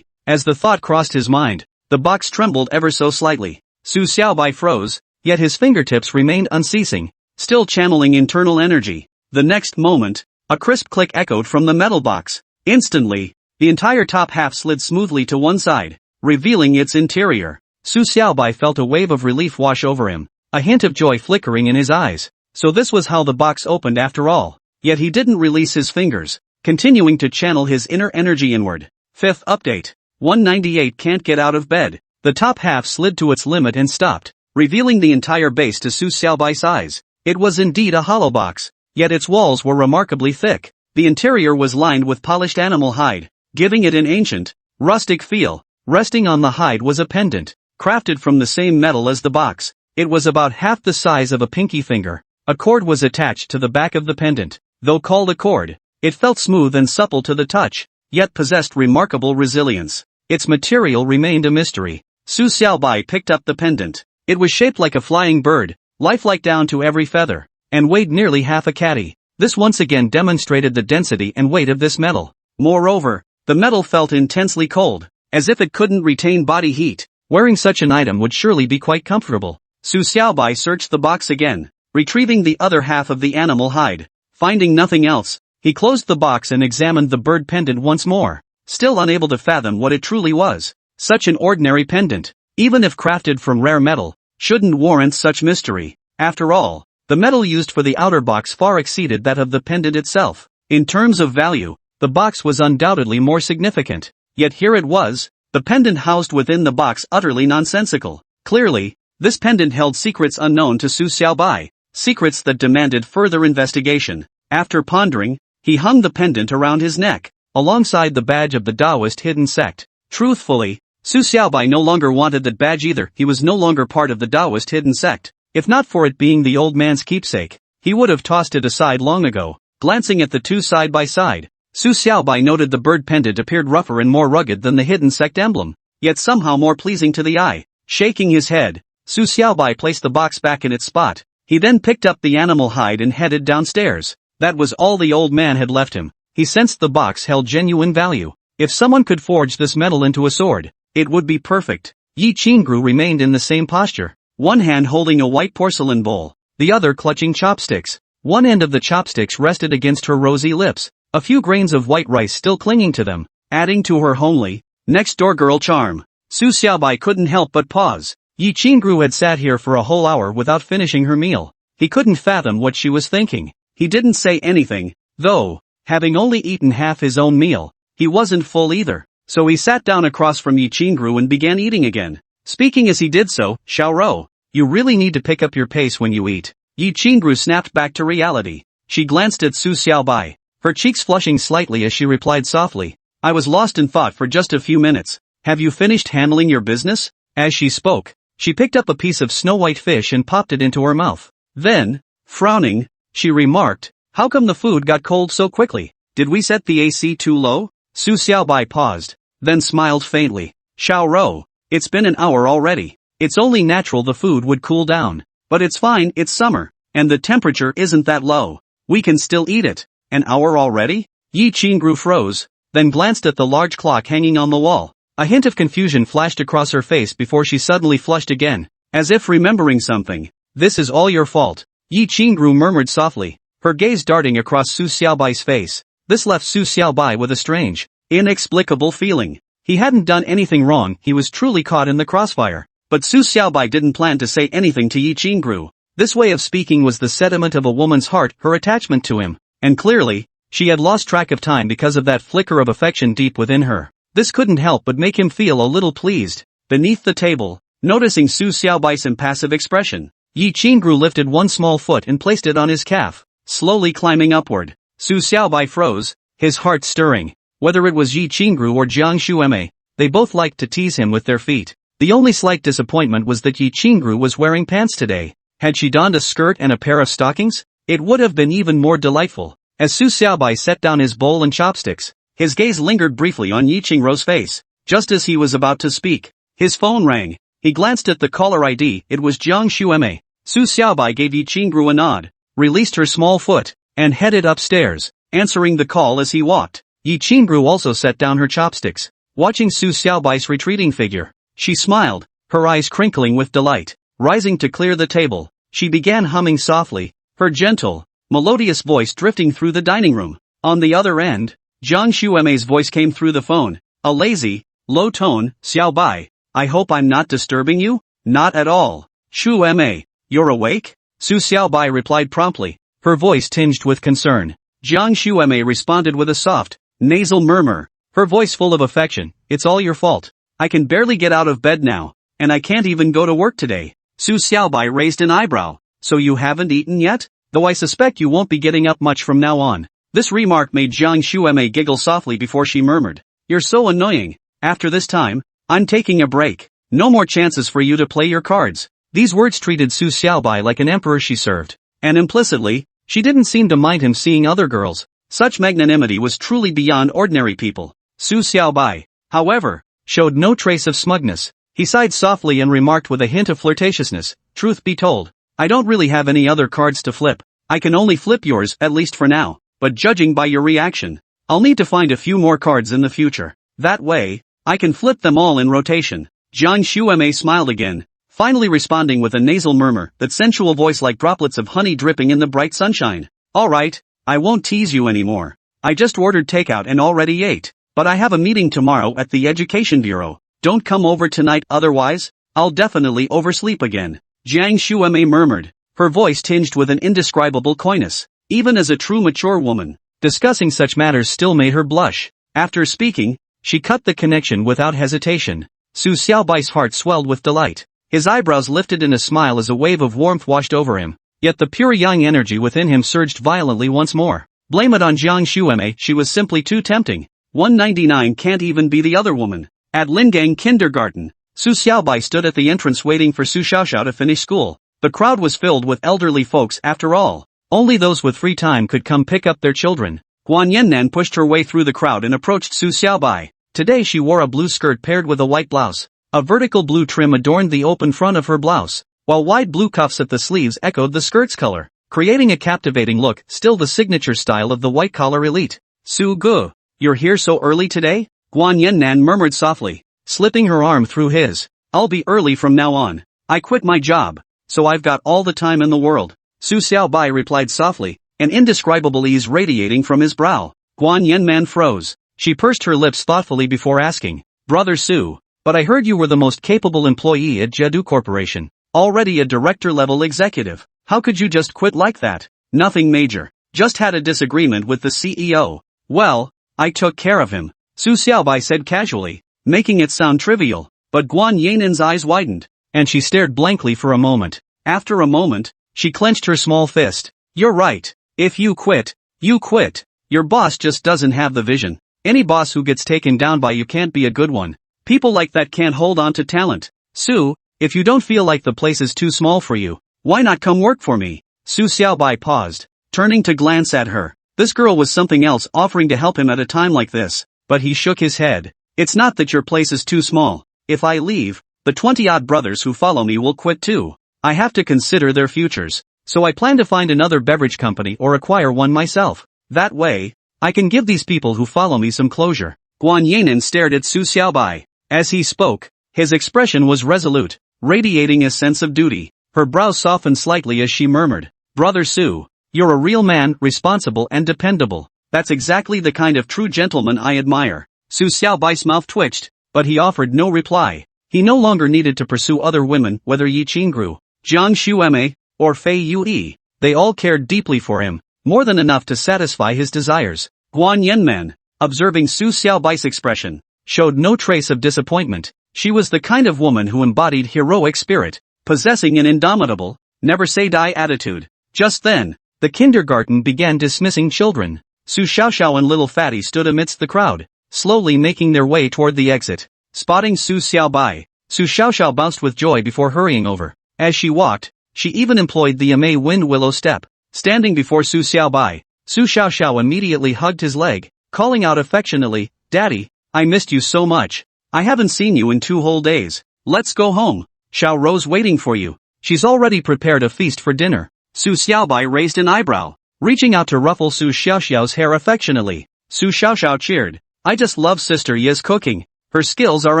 as the thought crossed his mind, the box trembled ever so slightly. Su Xiaobai froze, yet his fingertips remained unceasing, still channeling internal energy. The next moment, a crisp click echoed from the metal box. Instantly, the entire top half slid smoothly to one side, revealing its interior. Su Xiaobai felt a wave of relief wash over him, a hint of joy flickering in his eyes. So this was how the box opened after all. Yet he didn't release his fingers, continuing to channel his inner energy inward. Fifth update. 198 can't get out of bed. The top half slid to its limit and stopped, revealing the entire base to Su Xiaobai's eyes. It was indeed a hollow box, yet its walls were remarkably thick. The interior was lined with polished animal hide, giving it an ancient, rustic feel. Resting on the hide was a pendant, crafted from the same metal as the box. It was about half the size of a pinky finger. A cord was attached to the back of the pendant. Though called a cord, it felt smooth and supple to the touch, yet possessed remarkable resilience. Its material remained a mystery. Su Xiaobai picked up the pendant. It was shaped like a flying bird, lifelike down to every feather, and weighed nearly half a catty. This once again demonstrated the density and weight of this metal. Moreover, the metal felt intensely cold, as if it couldn't retain body heat. Wearing such an item would surely be quite comfortable. Su Xiaobai searched the box again, retrieving the other half of the animal hide. Finding nothing else, he closed the box and examined the bird pendant once more, still unable to fathom what it truly was. Such an ordinary pendant, even if crafted from rare metal, shouldn't warrant such mystery. After all, the metal used for the outer box far exceeded that of the pendant itself. In terms of value, the box was undoubtedly more significant. Yet here it was, the pendant housed within the box utterly nonsensical. Clearly, this pendant held secrets unknown to Su Xiaobai, secrets that demanded further investigation. After pondering, he hung the pendant around his neck, alongside the badge of the Taoist hidden sect. Truthfully, Su Xiaobai no longer wanted that badge either. He was no longer part of the Taoist hidden sect. If not for it being the old man's keepsake, he would have tossed it aside long ago. Glancing at the two side by side, Su Xiaobai noted the bird pendant appeared rougher and more rugged than the hidden sect emblem, yet somehow more pleasing to the eye. Shaking his head, Su Xiaobai placed the box back in its spot. He then picked up the animal hide and headed downstairs. That was all the old man had left him. He sensed the box held genuine value. If someone could forge this metal into a sword, it would be perfect. Yi Qingru remained in the same posture, one hand holding a white porcelain bowl, the other clutching chopsticks. One end of the chopsticks rested against her rosy lips, a few grains of white rice still clinging to them, adding to her homely, next-door girl charm. Su Xiaobai couldn't help but pause. Yi Qingru had sat here for a whole hour without finishing her meal. He couldn't fathom what she was thinking. He didn't say anything, though, having only eaten half his own meal, he wasn't full either. So he sat down across from Yi Qingru and began eating again. Speaking as he did so, Xiaorou, you really need to pick up your pace when you eat. Yi Qingru snapped back to reality. She glanced at Su Xiaobai, her cheeks flushing slightly as she replied softly, I was lost in thought for just a few minutes. Have you finished handling your business? As she spoke, she picked up a piece of snow-white fish and popped it into her mouth. Then, frowning, she remarked, how come the food got cold so quickly? Did we set the AC too low? Su Xiaobai paused, then smiled faintly. Xiaorou, it's been an hour already. It's only natural the food would cool down. But it's fine, it's summer, and the temperature isn't that low. We can still eat it. An hour already? Yi Qingru froze, then glanced at the large clock hanging on the wall. A hint of confusion flashed across her face before she suddenly flushed again, as if remembering something. This is all your fault. Yi Qingru murmured softly, her gaze darting across Su Xiaobai's face. This left Su Xiaobai with a strange, inexplicable feeling. He hadn't done anything wrong, he was truly caught in the crossfire. But Su Xiaobai didn't plan to say anything to Yi Qingru. This way of speaking was the sediment of a woman's heart, her attachment to him. And clearly, she had lost track of time because of that flicker of affection deep within her. This couldn't help but make him feel a little pleased. Beneath the table, noticing Su Xiaobai's impassive expression, Yi Qingru lifted one small foot and placed it on his calf, slowly climbing upward. Su Xiaobai froze, his heart stirring. Whether it was Yi Qingru or Jiangsu Emei, they both liked to tease him with their feet. The only slight disappointment was that Yi Qingru was wearing pants today. Had she donned a skirt and a pair of stockings, it would have been even more delightful. As Su Xiaobai set down his bowl and chopsticks, his gaze lingered briefly on Yi Qingru's face. Just as he was about to speak, his phone rang. He glanced at the caller ID, it was Jiangsu Emei. Su Xiaobai gave Yi Qingru a nod, released her small foot, and headed upstairs, answering the call as he walked. Yi Qingru also set down her chopsticks, watching Su Xiaobai's retreating figure. She smiled, her eyes crinkling with delight. Rising to clear the table, she began humming softly, her gentle, melodious voice drifting through the dining room. On the other end, Jiangsu Emei's voice came through the phone, a lazy, low tone, Xiaobai, I hope I'm not disturbing you? Not at all. Shu Emei, you're awake? Su Xiaobai replied promptly, her voice tinged with concern. Jiangsu Emei responded with a soft, nasal murmur, her voice full of affection, it's all your fault. I can barely get out of bed now, and I can't even go to work today. Su Xiaobai raised an eyebrow, so you haven't eaten yet? Though I suspect you won't be getting up much from now on. This remark made Jiangsu Emei giggle softly before she murmured, you're so annoying. After this time, I'm taking a break. No more chances for you to play your cards. These words treated Su Xiaobai like an emperor she served, and implicitly, she didn't seem to mind him seeing other girls. Such magnanimity was truly beyond ordinary people. Su Xiaobai, however, showed no trace of smugness. He sighed softly and remarked with a hint of flirtatiousness, truth be told, I don't really have any other cards to flip. I can only flip yours, at least for now, but judging by your reaction, I'll need to find a few more cards in the future. That way, I can flip them all in rotation. Jiangsu Emei smiled again, finally responding with a nasal murmur, that sensual voice like droplets of honey dripping in the bright sunshine. Alright, I won't tease you anymore. I just ordered takeout and already ate. But I have a meeting tomorrow at the Education Bureau. Don't come over tonight, otherwise, I'll definitely oversleep again. Jiangsu Emei murmured, her voice tinged with an indescribable coyness. Even as a true mature woman, discussing such matters still made her blush. After speaking, she cut the connection without hesitation. Su Xiaobai's heart swelled with delight. His eyebrows lifted in a smile as a wave of warmth washed over him. Yet the pure yang energy within him surged violently once more. Blame it on Jiangsu Emei, she was simply too tempting. 199 can't even be the other woman. At Lingang Kindergarten, Su Xiaobai stood at the entrance waiting for Su Xiaoxiao to finish school. The crowd was filled with elderly folks after all. Only those with free time could come pick up their children. Guan Yannan pushed her way through the crowd and approached Su Xiaobai. Today she wore a blue skirt paired with a white blouse. A vertical blue trim adorned the open front of her blouse. while wide blue cuffs at the sleeves echoed the skirt's color, creating a captivating look, still the signature style of the white-collar elite. Su Gu, you're here so early today? Guan Yannan murmured softly, slipping her arm through his. I'll be early from now on. I quit my job, so I've got all the time in the world. Su Xiaobai replied softly, an indescribable ease radiating from his brow. Guan Yannan froze. She pursed her lips thoughtfully before asking, Brother Su, but I heard you were the most capable employee at Jedu Corporation, already a director-level executive. How could you just quit like that? Nothing major. Just had a disagreement with the CEO. Well, I took care of him, Su Xiaobai said casually, making it sound trivial. But Guan Yinan's eyes widened, and she stared blankly for a moment. After a moment, she clenched her small fist. You're right. If you quit, you quit. Your boss just doesn't have the vision. Any boss who gets taken down by you can't be a good one. People like that can't hold on to talent. Su, if you don't feel like the place is too small for you, why not come work for me? Su Xiaobai paused, turning to glance at her. This girl was something else, offering to help him at a time like this, but he shook his head. It's not that your place is too small. If I leave, the 20-odd brothers who follow me will quit too. I have to consider their futures, so I plan to find another beverage company or acquire one myself. That way, I can give these people who follow me some closure. Guan Yannan stared at Su Xiaobai. As he spoke, his expression was resolute, radiating a sense of duty. Her brows softened slightly as she murmured, Brother Su, you're a real man, responsible and dependable. That's exactly the kind of true gentleman I admire. Su Xiaobai's mouth twitched, but he offered no reply. He no longer needed to pursue other women, whether Yi Qingru, Jiang Shuemei, or Fei Yue. They all cared deeply for him, more than enough to satisfy his desires. Guan Yanman, observing Su Xiaobai's expression, showed no trace of disappointment. She was the kind of woman who embodied heroic spirit, possessing an indomitable, never-say-die attitude. Just then, the kindergarten began dismissing children. Su Xiaoxiao and little Fatty stood amidst the crowd, slowly making their way toward the exit. Spotting Su Xiaobai, Su Xiaoxiao bounced with joy before hurrying over. As she walked, she even employed the Emei wind willow step. Standing before Su Xiaobai, Su Xiaoxiao immediately hugged his leg, calling out affectionately, Daddy, I missed you so much. I haven't seen you in 2 whole days. Let's go home. Xiao Ro's waiting for you. She's already prepared a feast for dinner. Su Xiaobai raised an eyebrow, reaching out to ruffle Su Xiaoxiao's hair affectionately. Su Xiaoxiao cheered. I just love Sister Ye's cooking. Her skills are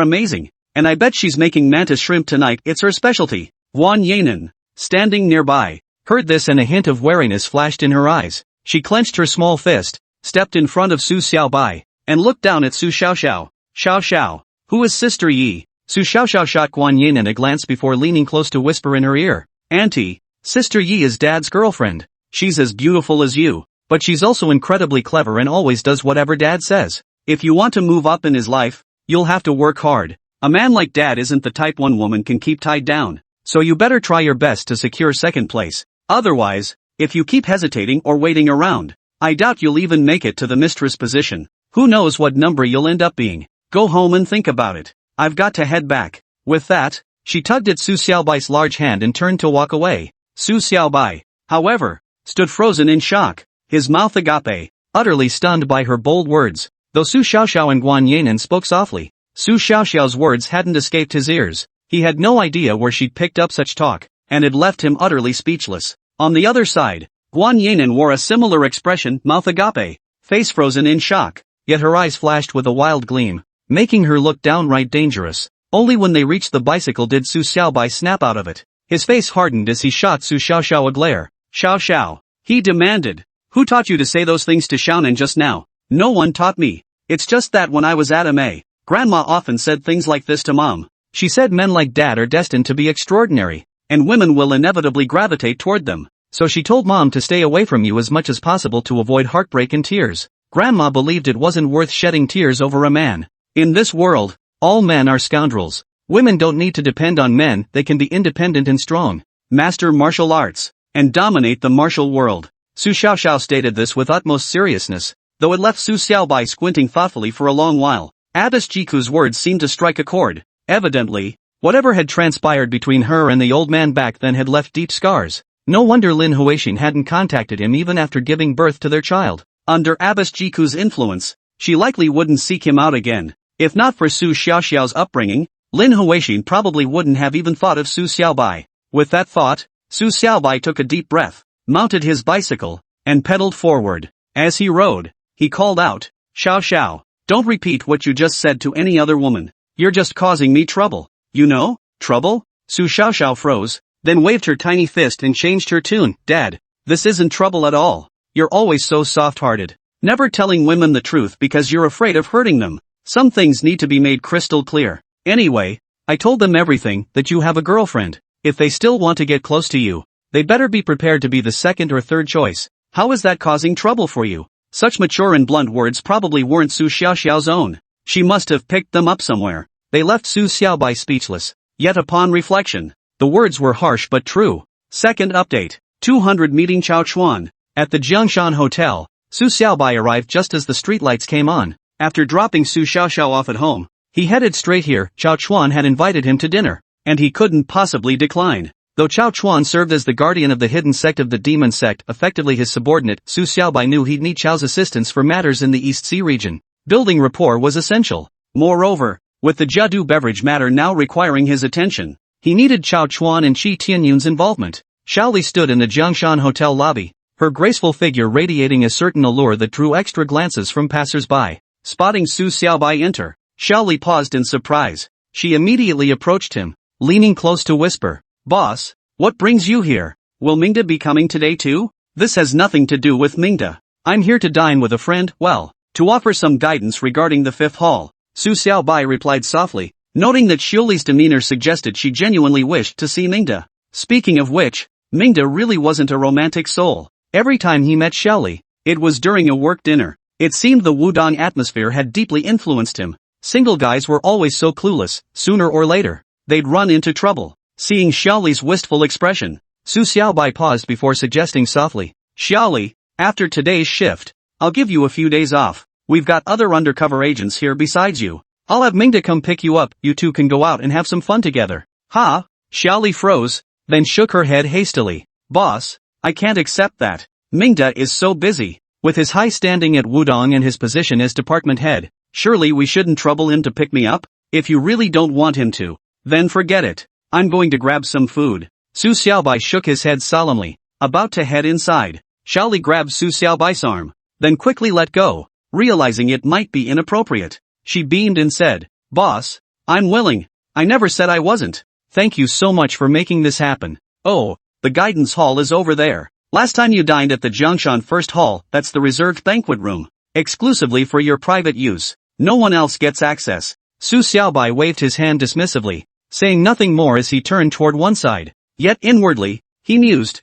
amazing, and I bet she's making mantis shrimp tonight. It's her specialty. Guan Yannan, standing nearby, heard this and a hint of wariness flashed in her eyes. She clenched her small fist, stepped in front of Su Xiaobai, and looked down at Su Xiaoxiao. Xiao, who is Sister Yi? Su Xiaoxiao shot Guan Yannan a glance before leaning close to whisper in her ear. Auntie, Sister Yi is Dad's girlfriend. She's as beautiful as you, but she's also incredibly clever and always does whatever Dad says. If you want to move up in his life, you'll have to work hard. A man like Dad isn't the type one woman can keep tied down, so you better try your best to secure second place. Otherwise, if you keep hesitating or waiting around, I doubt you'll even make it to the mistress position. Who knows what number you'll end up being. Go home and think about it. I've got to head back. With that, she tugged at Su Xiaobai's large hand and turned to walk away. Su Xiaobai, however, stood frozen in shock, his mouth agape, utterly stunned by her bold words. Though Su Xiaoxiao and Guan Yannan spoke softly, Su Xiaoxiao's words hadn't escaped his ears. He had no idea where she'd picked up such talk, and it left him utterly speechless. On the other side, Guan Yannan wore a similar expression, mouth agape, face frozen in shock, yet her eyes flashed with a wild gleam, making her look downright dangerous. Only when they reached the bicycle did Su Xiaobai snap out of it. His face hardened as he shot Su Xiaoxiao a glare. Xiao, he demanded. Who taught you to say those things to Xiaonan just now? No one taught me. It's just that when I was at Emei, Grandma often said things like this to Mom. She said men like Dad are destined to be extraordinary, and women will inevitably gravitate toward them. So she told Mom to stay away from you as much as possible to avoid heartbreak and tears. Grandma believed it wasn't worth shedding tears over a man. In this world, all men are scoundrels. Women don't need to depend on men, they can be independent and strong, master martial arts, and dominate the martial world. Su Xiaoxiao stated this with utmost seriousness, though it left Su Xiaobai squinting thoughtfully for a long while. Abbess Jiku's words seemed to strike a chord. Evidently, whatever had transpired between her and the old man back then had left deep scars. No wonder Lin Huixin hadn't contacted him even after giving birth to their child. Under Abbess Jiku's influence, she likely wouldn't seek him out again. If not for Su Xiaoxiao's upbringing, Lin Huixin probably wouldn't have even thought of Su Xiaobai. With that thought, Su Xiaobai took a deep breath, mounted his bicycle, and pedaled forward. As he rode, he called out, "Xiao Xiao, don't repeat what you just said to any other woman. You're just causing me trouble." "You know, trouble?" Su Xiaoxiao froze, then waved her tiny fist and changed her tune. "Dad, this isn't trouble at all. You're always so soft-hearted. Never telling women the truth because you're afraid of hurting them. Some things need to be made crystal clear. Anyway, I told them everything, that you have a girlfriend. If they still want to get close to you, they better be prepared to be the second or third choice. How is that causing trouble for you?" Such mature and blunt words probably weren't Su Xiaoxiao's own. She must have picked them up somewhere. They left Su Xiaobai speechless. Yet upon reflection, the words were harsh but true. Second update. 200 meeting Chao Chuan. At the Jiangshan Hotel, Su Xiaobai arrived just as the streetlights came on. After dropping Su Xiaoxiao off at home, he headed straight here. Chao Chuan had invited him to dinner, and he couldn't possibly decline. Though Chao Chuan served as the guardian of the hidden sect of the demon sect, effectively his subordinate, Su Xiaobai knew he'd need Chao's assistance for matters in the East Sea region. Building rapport was essential. Moreover, with the Jiadu beverage matter now requiring his attention, he needed Chao Chuan and Qi Tianyun's involvement. Xiaoli stood in the Jiangshan Hotel lobby, her graceful figure radiating a certain allure that drew extra glances from passers-by. Spotting Su Xiaobai enter, Xiaoli paused in surprise. She immediately approached him, leaning close to whisper, "Boss, what brings you here? Will Mingda be coming today too?" "This has nothing to do with Mingda. I'm here to dine with a friend, well, to offer some guidance regarding the fifth hall," Su Xiaobai replied softly, noting that Xiaoli's demeanor suggested she genuinely wished to see Mingda. Speaking of which, Mingda really wasn't a romantic soul. Every time he met Xiaoli, it was during a work dinner. It seemed the Wudong atmosphere had deeply influenced him. Single guys were always so clueless, sooner or later, they'd run into trouble. Seeing Xiaoli's wistful expression, Su Xiaobai paused before suggesting softly, "Xiaoli, after today's shift, I'll give you a few days off. We've got other undercover agents here besides you. I'll have Mingda come pick you up, you two can go out and have some fun together." "Ha?" Xiaoli froze, then shook her head hastily. "Boss, I can't accept that. Mingda is so busy. With his high standing at Wudong and his position as department head, surely we shouldn't trouble him to pick me up? If you really don't want him to, then forget it. I'm going to grab some food." Su Xiaobai shook his head solemnly, about to head inside. Xiaoli grabbed Su Xiaobai's arm, then quickly let go, realizing it might be inappropriate. She beamed and said, "Boss, I'm willing. I never said I wasn't. Thank you so much for making this happen. Oh, the guidance hall is over there. Last time you dined at the Jiangshan First Hall, that's the reserved banquet room, exclusively for your private use. No one else gets access." Su Xiaobai waved his hand dismissively, saying nothing more as he turned toward one side. Yet inwardly, he mused,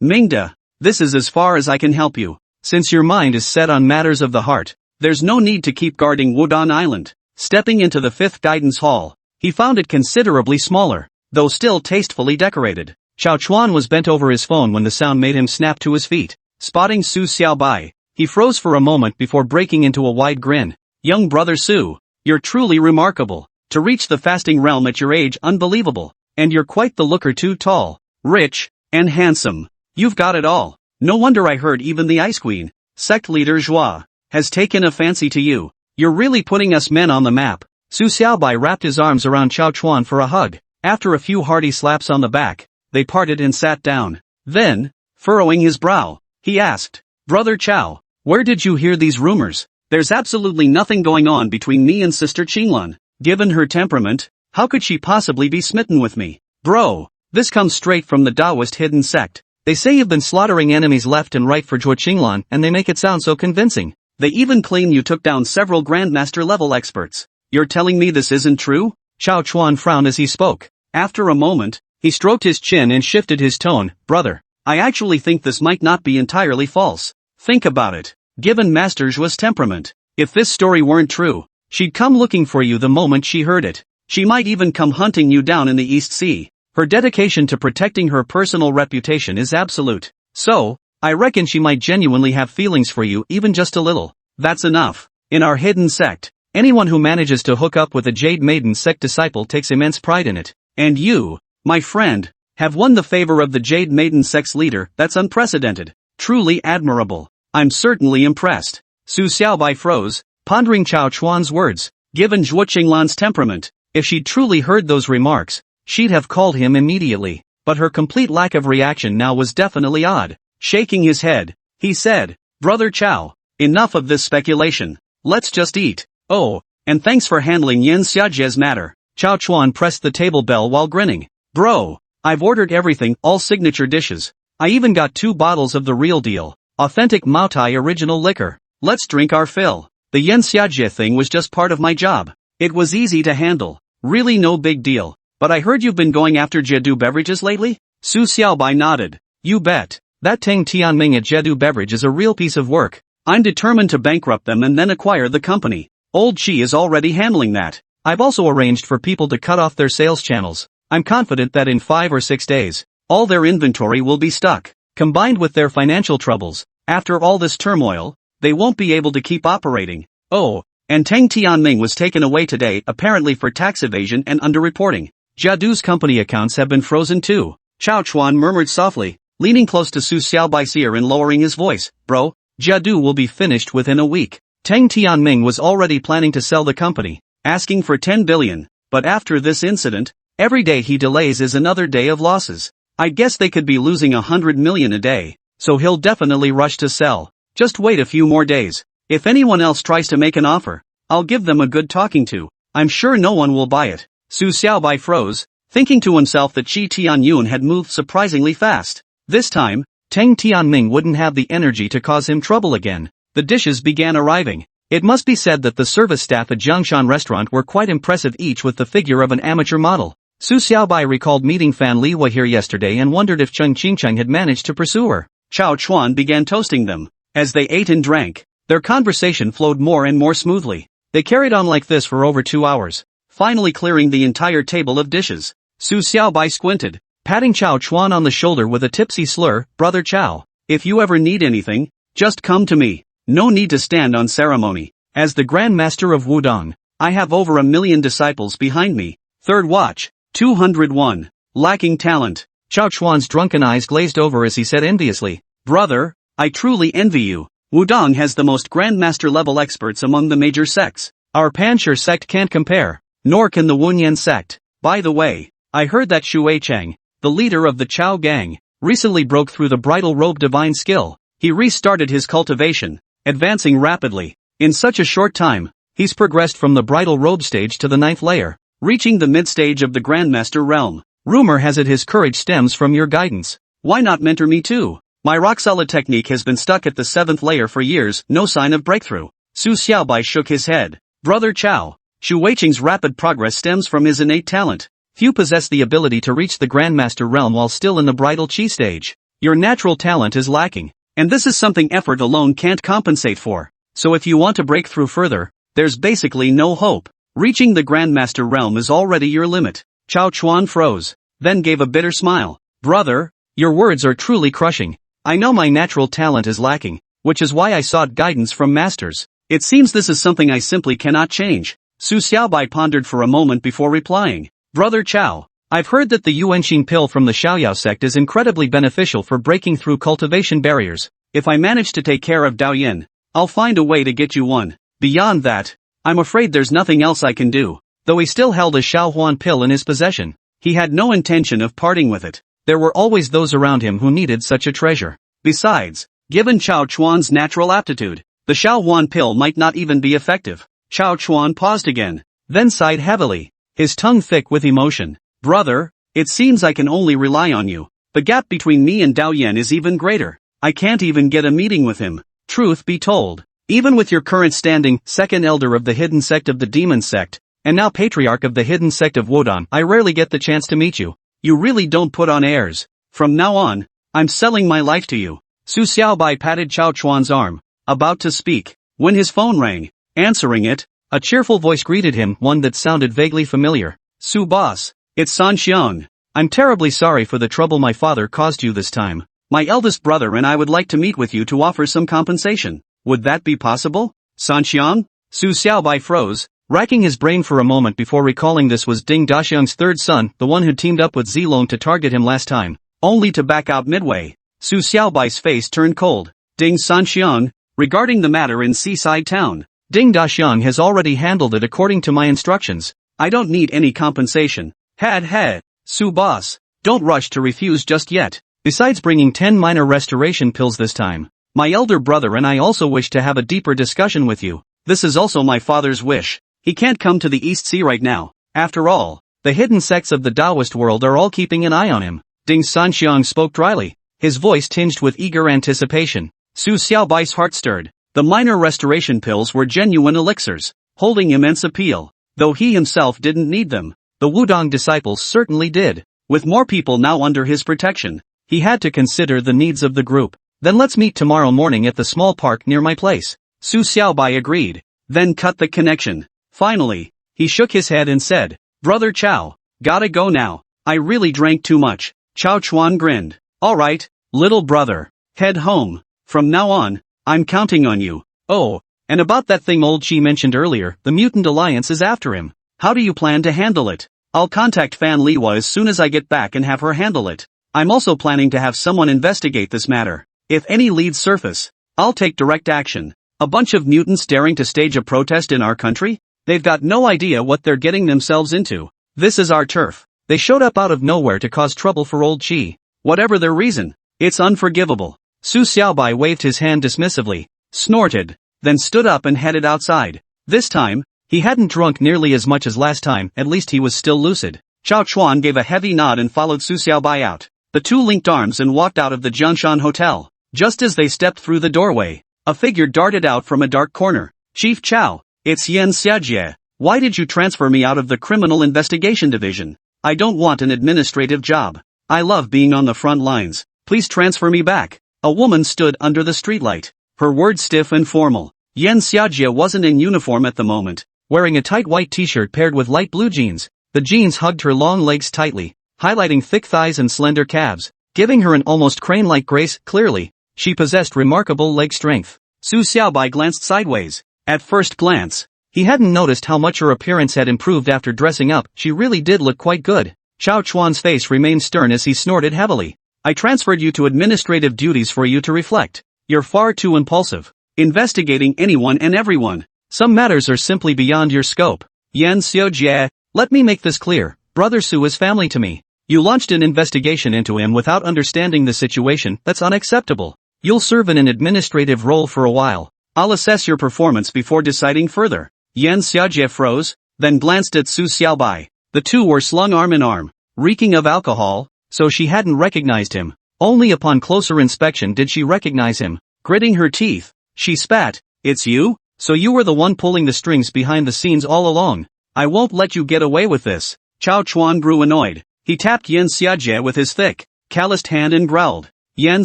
Mingda, this is as far as I can help you. Since your mind is set on matters of the heart, there's no need to keep guarding Wudong Island." Stepping into the fifth guidance hall, he found it considerably smaller, though still tastefully decorated. Chao Chuan was bent over his phone when the sound made him snap to his feet. Spotting Su Xiaobai, he froze for a moment before breaking into a wide grin. "Young brother Su, you're truly remarkable. To reach the fasting realm at your age, unbelievable. And you're quite the looker too, tall, rich, and handsome. You've got it all. No wonder I heard even the Ice Queen, sect leader Zhua, has taken a fancy to you. You're really putting us men on the map." Su Xiaobai wrapped his arms around Chao Chuan for a hug. After a few hearty slaps on the back, they parted and sat down. Then, furrowing his brow, he asked, "Brother Chao, where did you hear these rumors? There's absolutely nothing going on between me and Sister Qinglan. Given her temperament, how could she possibly be smitten with me? Bro, this comes straight from the Taoist hidden sect. They say you've been slaughtering enemies left and right for Zhuo Qinglan, and they make it sound so convincing. They even claim you took down several Grandmaster-level experts. You're telling me this isn't true?" Chao Chuan frowned as he spoke. After a moment, he stroked his chin and shifted his tone. "Brother, I actually think this might not be entirely false. Think about it. Given Master Zhuo's temperament, if this story weren't true, she'd come looking for you the moment she heard it. She might even come hunting you down in the East Sea. Her dedication to protecting her personal reputation is absolute. So, I reckon she might genuinely have feelings for you, even just a little. That's enough. In our hidden sect, anyone who manages to hook up with a Jade Maiden sect disciple takes immense pride in it. And you, my friend, have won the favor of the Jade Maiden sect's leader. That's unprecedented. Truly admirable. I'm certainly impressed." Su Xiaobai froze, pondering Chao Chuan's words. Given Zhuo Qinglan's temperament, if she'd truly heard those remarks, she'd have called him immediately. but her complete lack of reaction now was definitely odd. Shaking his head, he said, "Brother Chow, enough of this speculation. Let's just eat. Oh, and thanks for handling Yin Xiaojie's matter." Chao Chuan pressed the table bell while grinning. "Bro, I've ordered everything, all signature dishes. I even got 2 bottles of the real deal, authentic Maotai original liquor. Let's drink our fill. The Yin Xiaojie thing was just part of my job. It was easy to handle. Really no big deal. But I heard you've been going after Jedu beverages lately?" Su Xiaobai nodded. "You bet. That Tang Tianming at Jedu Beverage is a real piece of work. I'm determined to bankrupt them and then acquire the company. Old Qi is already handling that. I've also arranged for people to cut off their sales channels. I'm confident that in 5 or 6 days, all their inventory will be stuck. Combined with their financial troubles, after all this turmoil, they won't be able to keep operating. Oh, and Tang Tianming was taken away today apparently for tax evasion and underreporting. Jiadu's company accounts have been frozen too." Chao Chuan murmured softly, leaning close to Su Xiaobai's ear and lowering his voice. "Bro, Jiadu will be finished within a week." Tang Tianming was already planning to sell the company, asking for 10 billion, but after this incident, every day he delays is another day of losses. I guess they could be losing 100 million a day, so he'll definitely rush to sell. Just wait a few more days. If anyone else tries to make an offer, I'll give them a good talking to. I'm sure no one will buy it." Su Xiaobai froze, thinking to himself that Qi Tianyun had moved surprisingly fast. This time, Tang Tianming wouldn't have the energy to cause him trouble again. The dishes began arriving. It must be said that the service staff at Jiangshan restaurant were quite impressive, each with the figure of an amateur model. Su Xiaobai recalled meeting Fan Liwa here yesterday and wondered if Cheng Qingcheng had managed to pursue her. Chao Chuan began toasting them. As they ate and drank, their conversation flowed more and more smoothly. They carried on like this for over 2 hours, finally clearing the entire table of dishes. Su Xiaobai squinted, patting Chao Chuan on the shoulder with a tipsy slur. "Brother Chao, if you ever need anything, just come to me. No need to stand on ceremony. As the Grand Master of Wudong, I have over 1 million disciples behind me." Third watch, 201. Lacking talent. Chao Chuan's drunken eyes glazed over as he said enviously, "Brother, I truly envy you. Wudong has the most Grandmaster level experts among the major sects. Our Panshur sect can't compare, nor can the Wunyan sect. By the way, I heard that Shui Cheng, the leader of the Chao gang, recently broke through the bridal robe divine skill. He restarted his cultivation, advancing rapidly. In such a short time, he's progressed from the bridal robe stage to the 9th layer, reaching the mid-stage of the Grandmaster realm. Rumor has it his courage stems from your guidance. Why not mentor me too? My rock-solid technique has been stuck at the 7th layer for years, no sign of breakthrough." Su Xiaobai shook his head. "Brother Chao, Shu Weiqing's rapid progress stems from his innate talent. Few possess the ability to reach the Grandmaster realm while still in the bridal Qi stage. Your natural talent is lacking, and this is something effort alone can't compensate for. So if you want to break through further, there's basically no hope. Reaching the Grandmaster realm is already your limit." Chao Chuan froze, then gave a bitter smile. "Brother, your words are truly crushing. I know my natural talent is lacking, which is why I sought guidance from masters. It seems this is something I simply cannot change." Su Xiaobai pondered for a moment before replying. "Brother Chao, I've heard that the Yuanxing pill from the Xiaoyao sect is incredibly beneficial for breaking through cultivation barriers. If I manage to take care of Daoyin, I'll find a way to get you one. Beyond that, I'm afraid there's nothing else I can do." Though he still held a Xiaohuan pill in his possession, he had no intention of parting with it. There were always those around him who needed such a treasure. Besides, given Chao Chuan's natural aptitude, the Xiaohuan pill might not even be effective. Chao Chuan paused again, then sighed heavily, his tongue thick with emotion. "Brother, it seems I can only rely on you. The gap between me and Daoyin is even greater. I can't even get a meeting with him. Truth be told, even with your current standing, second elder of the hidden sect of the demon sect, and now patriarch of the hidden sect of Wodong, I rarely get the chance to meet you. You really don't put on airs. From now on, I'm selling my life to you." Su Xiaobai patted Chao Chuan's arm, about to speak, when his phone rang. Answering it, a cheerful voice greeted him, one that sounded vaguely familiar. "Su boss, it's San Xiang. I'm terribly sorry for the trouble my father caused you this time. My eldest brother and I would like to meet with you to offer some compensation. Would that be possible?" "San Xiang?" Su Xiaobai froze, racking his brain for a moment before recalling this was Ding Daxiang's third son, the one who teamed up with Zilong to target him last time, only to back out midway. Su Xiaobai's face turned cold. "Ding Sanxiang, regarding the matter in Seaside Town. Ding Daxiang has already handled it according to my instructions. I don't need any compensation." "Had. Su boss, Don't rush to refuse just yet. Besides bringing 10 minor restoration pills this time, my elder brother and I also wish to have a deeper discussion with you. This is also my father's wish. He can't come to the East Sea right now. After all, the hidden sects of the Taoist world are all keeping an eye on him. Ding Sanxiang spoke dryly, his voice tinged with eager anticipation. Su Xiaobai's heart stirred. The minor restoration pills were genuine elixirs, holding immense appeal. Though he himself didn't need them, the Wudong disciples certainly did. With more people now under his protection, he had to consider the needs of the group. Then let's meet tomorrow morning at the small park near my place. Su Xiaobai agreed, then cut the connection. Finally, he shook his head and said, Brother Chao, gotta go now. I really drank too much. Chao Chuan grinned. Alright, little brother, head home. From now on, I'm counting on you. Oh, and about that thing old Qi mentioned earlier, the Mutant Alliance is after him. How do you plan to handle it? I'll contact Fan Liwa as soon as I get back and have her handle it. I'm also planning to have someone investigate this matter. If any leads surface, I'll take direct action. A bunch of mutants daring to stage a protest in our country? They've got no idea what they're getting themselves into. This is our turf. They showed up out of nowhere to cause trouble for old Qi. Whatever their reason, it's unforgivable. Su Xiaobai waved his hand dismissively, snorted, then stood up and headed outside. This time, he hadn't drunk nearly as much as last time, at least he was still lucid. Chao Chuan gave a heavy nod and followed Su Xiaobai out. The two linked arms and walked out of the Jiangshan Hotel. Just as they stepped through the doorway, a figure darted out from a dark corner. Chief Chao, it's Yen Xiajie. Why did you transfer me out of the Criminal Investigation Division? I don't want an administrative job. I love being on the front lines. Please transfer me back. A woman stood under the streetlight, her words stiff and formal. Yen Xiajie wasn't in uniform at the moment, wearing a tight white t-shirt paired with light blue jeans. The jeans hugged her long legs tightly, highlighting thick thighs and slender calves, giving her an almost crane-like grace. Clearly, she possessed remarkable leg strength. Su Xiaobai glanced sideways. At first glance, he hadn't noticed how much her appearance had improved after dressing up. She really did look quite good. Chao Chuan's face remained stern as he snorted heavily. I transferred you to administrative duties for you to reflect. You're far too impulsive, investigating anyone and everyone. Some matters are simply beyond your scope. Yan Xiaojie, let me make this clear. Brother Su is family to me. You launched an investigation into him without understanding the situation. That's unacceptable. You'll serve in an administrative role for a while. I'll assess your performance before deciding further. Yan Xiaojie froze, then glanced at Su Xiaobai. The two were slung arm in arm, reeking of alcohol, so she hadn't recognized him. Only upon closer inspection did she recognize him. Gritting her teeth, she spat, It's you? So you were the one pulling the strings behind the scenes all along. I won't let you get away with this. Chao Chuan grew annoyed. He tapped Yan Xiaojie with his thick, calloused hand and growled. Yan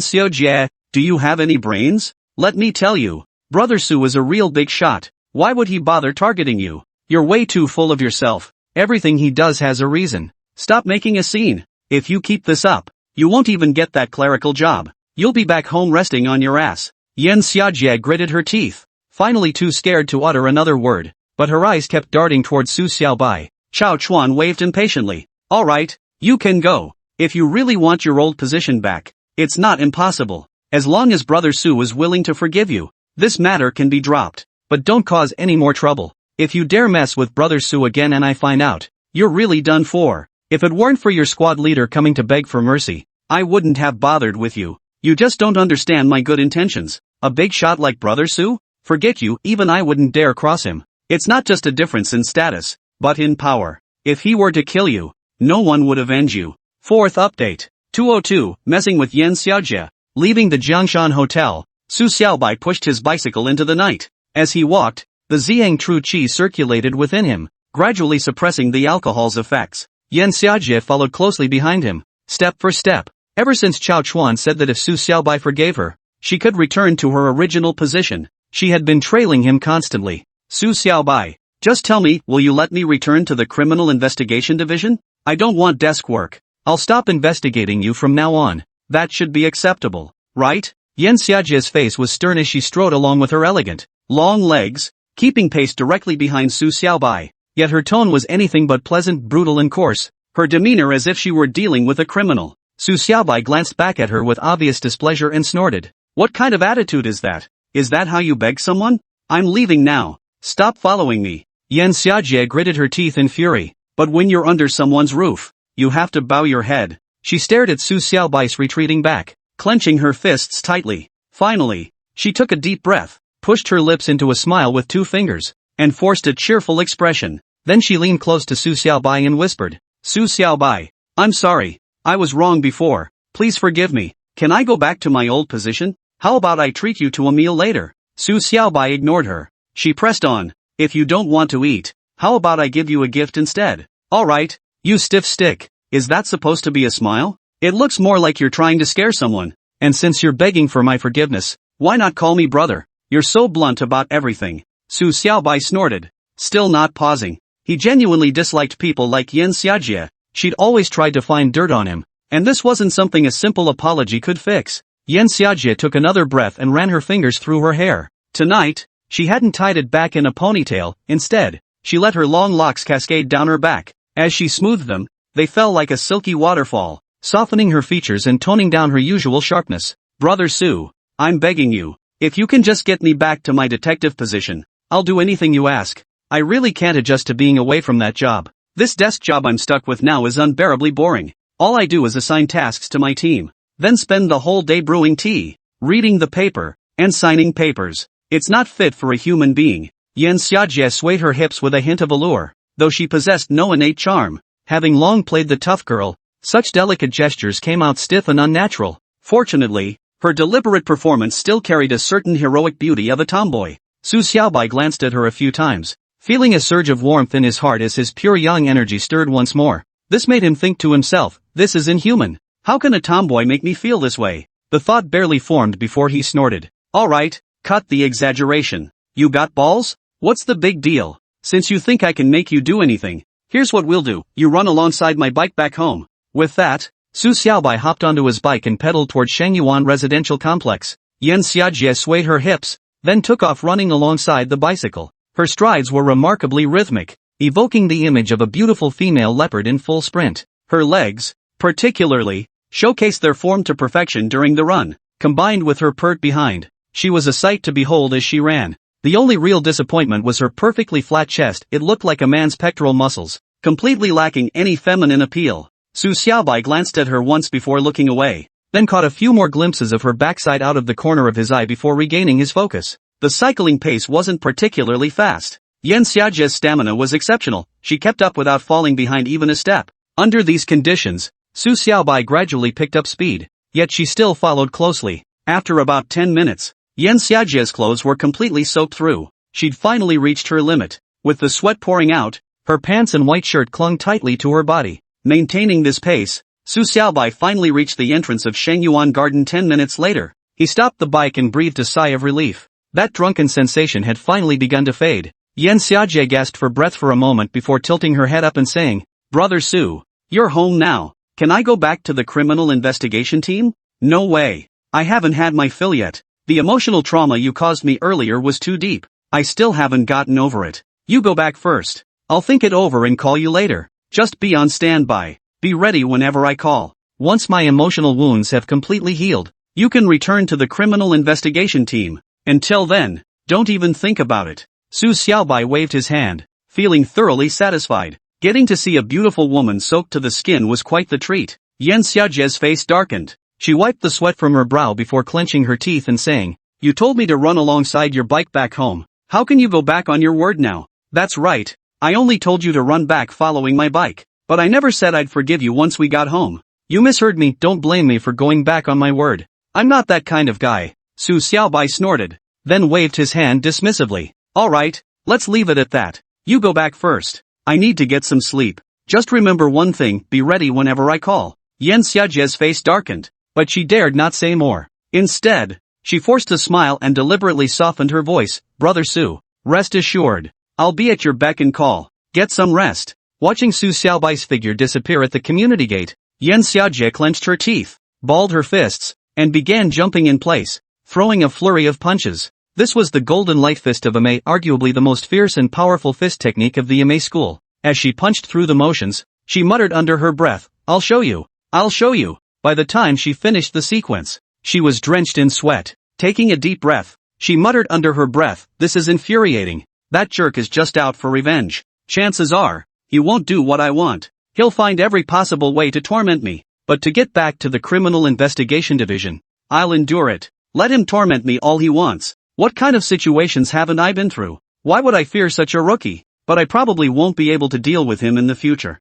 Xiaojie, do you have any brains? Let me tell you, Brother Su is a real big shot. Why would he bother targeting you? You're way too full of yourself. Everything he does has a reason. Stop making a scene. If you keep this up, you won't even get that clerical job. You'll be back home resting on your ass. Yan Xiaojie gritted her teeth, finally too scared to utter another word, but her eyes kept darting towards Su Xiaobai. Chao Chuan waved impatiently. Alright, you can go. If you really want your old position back, it's not impossible. As long as Brother Su is willing to forgive you, this matter can be dropped. But don't cause any more trouble. If you dare mess with Brother Su again and I find out, you're really done for. If it weren't for your squad leader coming to beg for mercy, I wouldn't have bothered with you. You just don't understand my good intentions. A big shot like Brother Su? Forget you, even I wouldn't dare cross him. It's not just a difference in status, but in power. If he were to kill you, no one would avenge you. Fourth update. 202, messing with Yan Xiaojie. Leaving the Jiangshan Hotel, Su Xiaobai pushed his bicycle into the night. As he walked, the Ziyang True Qi circulated within him, gradually suppressing the alcohol's effects. Yan Xiaojie followed closely behind him, step for step. Ever since Chao Chuan said that if Su Xiaobai forgave her, she could return to her original position, she had been trailing him constantly. Su Xiaobai, just tell me, will you let me return to the Criminal Investigation Division? I don't want desk work. I'll stop investigating you from now on. That should be acceptable, right? Yan Xiaojie's face was stern as she strode along with her elegant, long legs, keeping pace directly behind Su Xiaobai. Yet her tone was anything but pleasant, brutal and coarse, her demeanor as if she were dealing with a criminal. Su Xiaobai glanced back at her with obvious displeasure and snorted. What kind of attitude is that? Is that how you beg someone? I'm leaving now. Stop following me. Yan Xiaojie gritted her teeth in fury. But when you're under someone's roof, you have to bow your head. She stared at Su Xiaobai's retreating back, clenching her fists tightly. Finally, she took a deep breath, pushed her lips into a smile with 2 fingers, and forced a cheerful expression. Then she leaned close to Su Xiaobai and whispered, "Su Xiaobai, I'm sorry. I was wrong before. Please forgive me. Can I go back to my old position? How about I treat you to a meal later?" Su Xiaobai ignored her. She pressed on, "If you don't want to eat, how about I give you a gift instead?" "Alright, you stiff stick. Is that supposed to be a smile? It looks more like you're trying to scare someone. And since you're begging for my forgiveness, why not call me brother? You're so blunt about everything." Su Xiaobai snorted, still not pausing. He genuinely disliked people like Yin Xiajie. She'd always tried to find dirt on him, and this wasn't something a simple apology could fix. Yin Xiajie took another breath and ran her fingers through her hair. Tonight, she hadn't tied it back in a ponytail. Instead, she let her long locks cascade down her back. As she smoothed them, they fell like a silky waterfall, softening her features and toning down her usual sharpness. "Brother Su, I'm begging you, if you can just get me back to my detective position, I'll do anything you ask. I really can't adjust to being away from that job. This desk job I'm stuck with now is unbearably boring. All I do is assign tasks to my team, then spend the whole day brewing tea, reading the paper, and signing papers. It's not fit for a human being." Yin Xiajie swayed her hips with a hint of allure, though she possessed no innate charm. Having long played the tough girl, such delicate gestures came out stiff and unnatural. Fortunately, her deliberate performance still carried a certain heroic beauty of a tomboy. Su Xiaobai glanced at her a few times, feeling a surge of warmth in his heart as his pure yang energy stirred once more. This made him think to himself, "This is inhuman. How can a tomboy make me feel this way?" The thought barely formed before he snorted, "Alright, cut the exaggeration. You got balls? What's the big deal? Since you think I can make you do anything, here's what we'll do. You run alongside my bike back home." With that, Su Xiaobai hopped onto his bike and pedaled toward Shangyuan Residential Complex. Yin Xiajie swayed her hips, then took off running alongside the bicycle. Her strides were remarkably rhythmic, evoking the image of a beautiful female leopard in full sprint. Her legs, particularly, showcased their form to perfection during the run. Combined with her pert behind, she was a sight to behold as she ran. The only real disappointment was her perfectly flat chest. It looked like a man's pectoral muscles, completely lacking any feminine appeal. Su Xiaobai glanced at her once before looking away, then caught a few more glimpses of her backside out of the corner of his eye before regaining his focus. The cycling pace wasn't particularly fast. Yin Xiajie's stamina was exceptional. She kept up without falling behind even a step. Under these conditions, Su Xiaobai gradually picked up speed, yet she still followed closely. After about 10 minutes, Yin Xiajie's clothes were completely soaked through. She'd finally reached her limit. With the sweat pouring out, her pants and white shirt clung tightly to her body. Maintaining this pace, Su Xiaobai finally reached the entrance of Shangyuan Garden 10 minutes later. He stopped the bike and breathed a sigh of relief. That drunken sensation had finally begun to fade. Yin Xiajie gasped for breath for a moment before tilting her head up and saying, "Brother Su, you're home now. Can I go back to the criminal investigation team?" "No way. I haven't had my fill yet. The emotional trauma you caused me earlier was too deep. I still haven't gotten over it. You go back first. I'll think it over and call you later. Just be on standby. Be ready whenever I call. Once my emotional wounds have completely healed, you can return to the criminal investigation team. Until then, don't even think about it." Su Xiaobai waved his hand, feeling thoroughly satisfied. Getting to see a beautiful woman soaked to the skin was quite the treat. Yin Xiajie's face darkened. She wiped the sweat from her brow before clenching her teeth and saying, "You told me to run alongside your bike back home. How can you go back on your word now?" "That's right. I only told you to run back following my bike. But I never said I'd forgive you once we got home. You misheard me. Don't blame me for going back on my word. I'm not that kind of guy." Su Xiaobai snorted, then waved his hand dismissively. "Alright, let's leave it at that. You go back first. I need to get some sleep. Just remember one thing, be ready whenever I call." Yin Xiajie's face darkened, but she dared not say more. Instead, she forced a smile and deliberately softened her voice. "Brother Su, rest assured, I'll be at your beck and call. Get some rest." Watching Su Xiaobai's figure disappear at the community gate, Yin Xiajie clenched her teeth, balled her fists, and began jumping in place, throwing a flurry of punches. This was the golden light fist of Emei, arguably the most fierce and powerful fist technique of the Emei school. As she punched through the motions, she muttered under her breath, "I'll show you. I'll show you." By the time she finished the sequence, she was drenched in sweat. Taking a deep breath, she muttered under her breath, "This is infuriating. That jerk is just out for revenge. Chances are, he won't do what I want. He'll find every possible way to torment me. But to get back to the Criminal Investigation Division, I'll endure it. Let him torment me all he wants. What kind of situations haven't I been through? Why would I fear such a rookie? But I probably won't be able to deal with him in the future.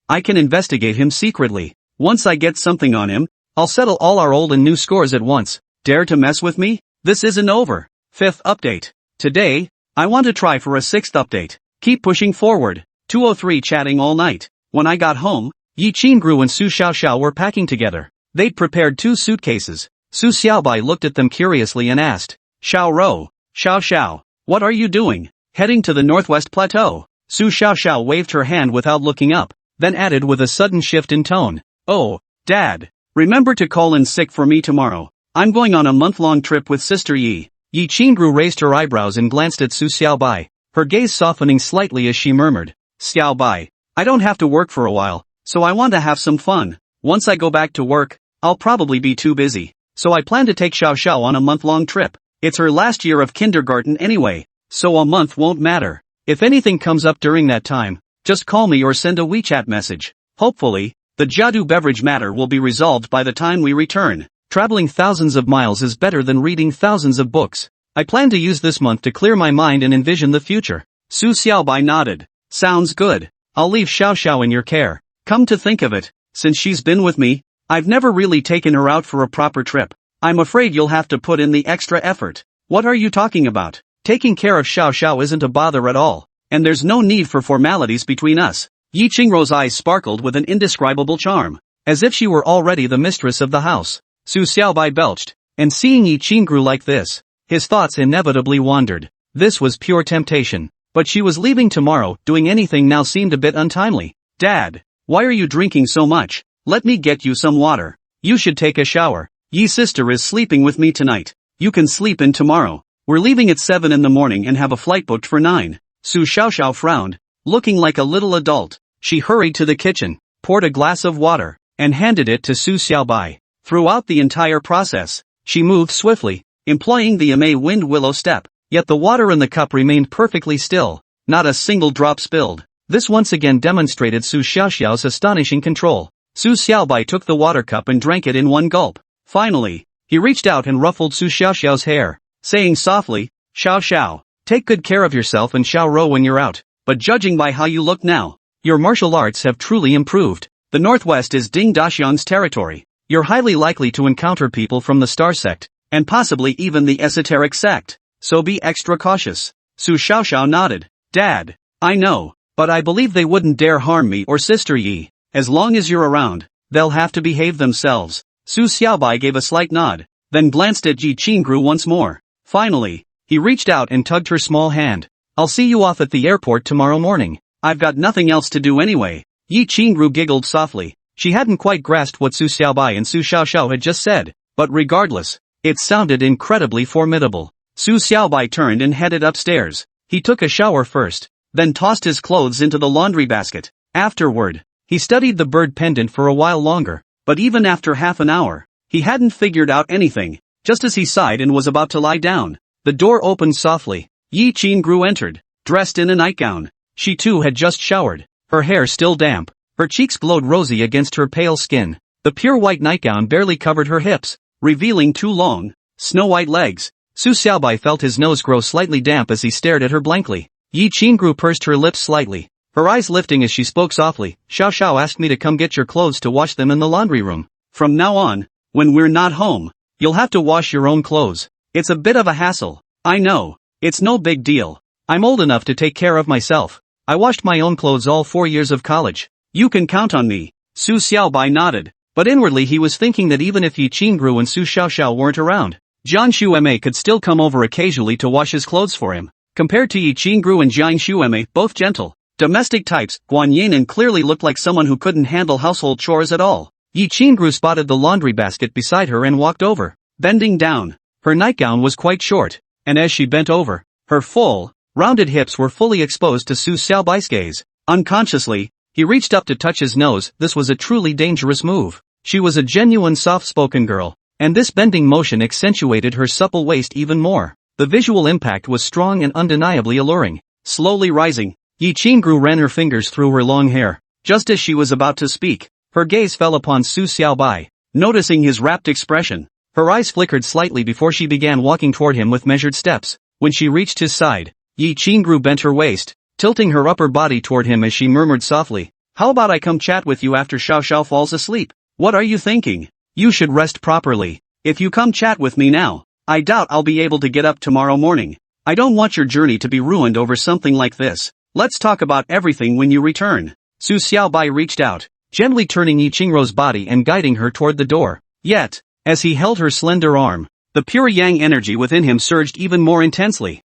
I can investigate him secretly. Once I get something on him, I'll settle all our old and new scores at once. Dare to mess with me? This isn't over. 5th update. Today, I want to try for a 6th update. Keep pushing forward. 203 chatting all night. When I got home, Yi Qingru and Su Xiaoxiao were packing together. They'd prepared 2 suitcases. Su Xiaobai looked at them curiously and asked, Xiao Xiao, what are you doing? Heading to the northwest plateau. Su Xiaoxiao waved her hand without looking up, then added with a sudden shift in tone. Oh, Dad. Remember to call in sick for me tomorrow. I'm going on a month-long trip with Sister Yi. Yi Qingru raised her eyebrows and glanced at Su Xiaobai, her gaze softening slightly as she murmured, Xiaobai, I don't have to work for a while, so I want to have some fun. Once I go back to work, I'll probably be too busy. So I plan to take Xiao on a month-long trip. It's her last year of kindergarten anyway, so a month won't matter. If anything comes up during that time, just call me or send a WeChat message. Hopefully, the Jiadu beverage matter will be resolved by the time we return. Traveling thousands of miles is better than reading thousands of books. I plan to use this month to clear my mind and envision the future. Su Xiaobai nodded. Sounds good. I'll leave Xiao in your care. Come to think of it, since she's been with me, I've never really taken her out for a proper trip. I'm afraid you'll have to put in the extra effort. What are you talking about? Taking care of Xiao isn't a bother at all, and there's no need for formalities between us. Yi Qingru's eyes sparkled with an indescribable charm, as if she were already the mistress of the house. Su Xiaobai belched, and seeing Yi Qingru like this, his thoughts inevitably wandered. This was pure temptation, but she was leaving tomorrow. Doing anything now seemed a bit untimely. Dad, why are you drinking so much? Let me get you some water. You should take a shower. Yi's sister is sleeping with me tonight. You can sleep in tomorrow. We're leaving at 7 in the morning and have a flight booked for 9. Su Xiaoxiao frowned, looking like a little adult. She hurried to the kitchen, poured a glass of water, and handed it to Su Xiaobai. Throughout the entire process, she moved swiftly, employing the Emei wind willow step, yet the water in the cup remained perfectly still, not a single drop spilled. This once again demonstrated Su Xiaoxiao's astonishing control. Su Xiaobai took the water cup and drank it in one gulp. Finally, he reached out and ruffled Su Xiaoxiao's hair, saying softly, Xiao, take good care of yourself and Xiao when you're out, but judging by how you look now, your martial arts have truly improved. The northwest is Ding Daxiang's territory. You're highly likely to encounter people from the Star Sect, and possibly even the Esoteric Sect, so be extra cautious. Su Xiaoxiao nodded. Dad, I know, but I believe they wouldn't dare harm me or Sister Yi. As long as you're around, they'll have to behave themselves. Su Xiaobai gave a slight nod, then glanced at Yi Qingru once more. Finally, he reached out and tugged her small hand. I'll see you off at the airport tomorrow morning. I've got nothing else to do anyway. Yi Qingru giggled softly. She hadn't quite grasped what Su Xiaobai and Su Xiaoxiao had just said, but regardless, it sounded incredibly formidable. Su Xiaobai turned and headed upstairs. He took a shower first, then tossed his clothes into the laundry basket. Afterward, he studied the bird pendant for a while longer, but even after half an hour, he hadn't figured out anything. Just as he sighed and was about to lie down, the door opened softly. Yi Qingru entered, dressed in a nightgown. She too had just showered, her hair still damp. Her cheeks glowed rosy against her pale skin. The pure white nightgown barely covered her hips, revealing 2 long, snow-white legs. Su Xiaobai felt his nose grow slightly damp as he stared at her blankly. Yi Qingru pursed her lips slightly, her eyes lifting as she spoke softly. Xiao asked me to come get your clothes to wash them in the laundry room. From now on, when we're not home, you'll have to wash your own clothes. It's a bit of a hassle. I know. It's no big deal. I'm old enough to take care of myself. I washed my own clothes all 4 years of college. You can count on me. Su Xiaobai nodded, but inwardly he was thinking that even if Yi Qingru and Su Xiaoxiao weren't around, Jianshu Emei could still come over occasionally to wash his clothes for him. Compared to Yi Qingru and Jianshu Emei, both gentle, domestic types, Guan Yinan clearly looked like someone who couldn't handle household chores at all. Yi Qingru spotted the laundry basket beside her and walked over, bending down. Her nightgown was quite short, and as she bent over, her full, rounded hips were fully exposed to Su Xiaobai's gaze. Unconsciously, he reached up to touch his nose. This was a truly dangerous move. She was a genuine soft-spoken girl, and this bending motion accentuated her supple waist even more. The visual impact was strong and undeniably alluring. Slowly rising, Yi Qingru ran her fingers through her long hair. Just as she was about to speak, Her gaze fell upon Su Xiaobai. Noticing his rapt expression, her eyes flickered slightly before she began walking toward him with measured steps. When she reached his side, Yi Qingru bent her waist, tilting her upper body toward him as she murmured softly, "How about I come chat with you after Xiao Xiao falls asleep? What are you thinking? You should rest properly. If you come chat with me now, I doubt I'll be able to get up tomorrow morning. I don't want your journey to be ruined over something like this. Let's talk about everything when you return." Su Xiaobai reached out, gently turning Yi Qingru's body and guiding her toward the door. Yet, as he held her slender arm, the pure yang energy within him surged even more intensely.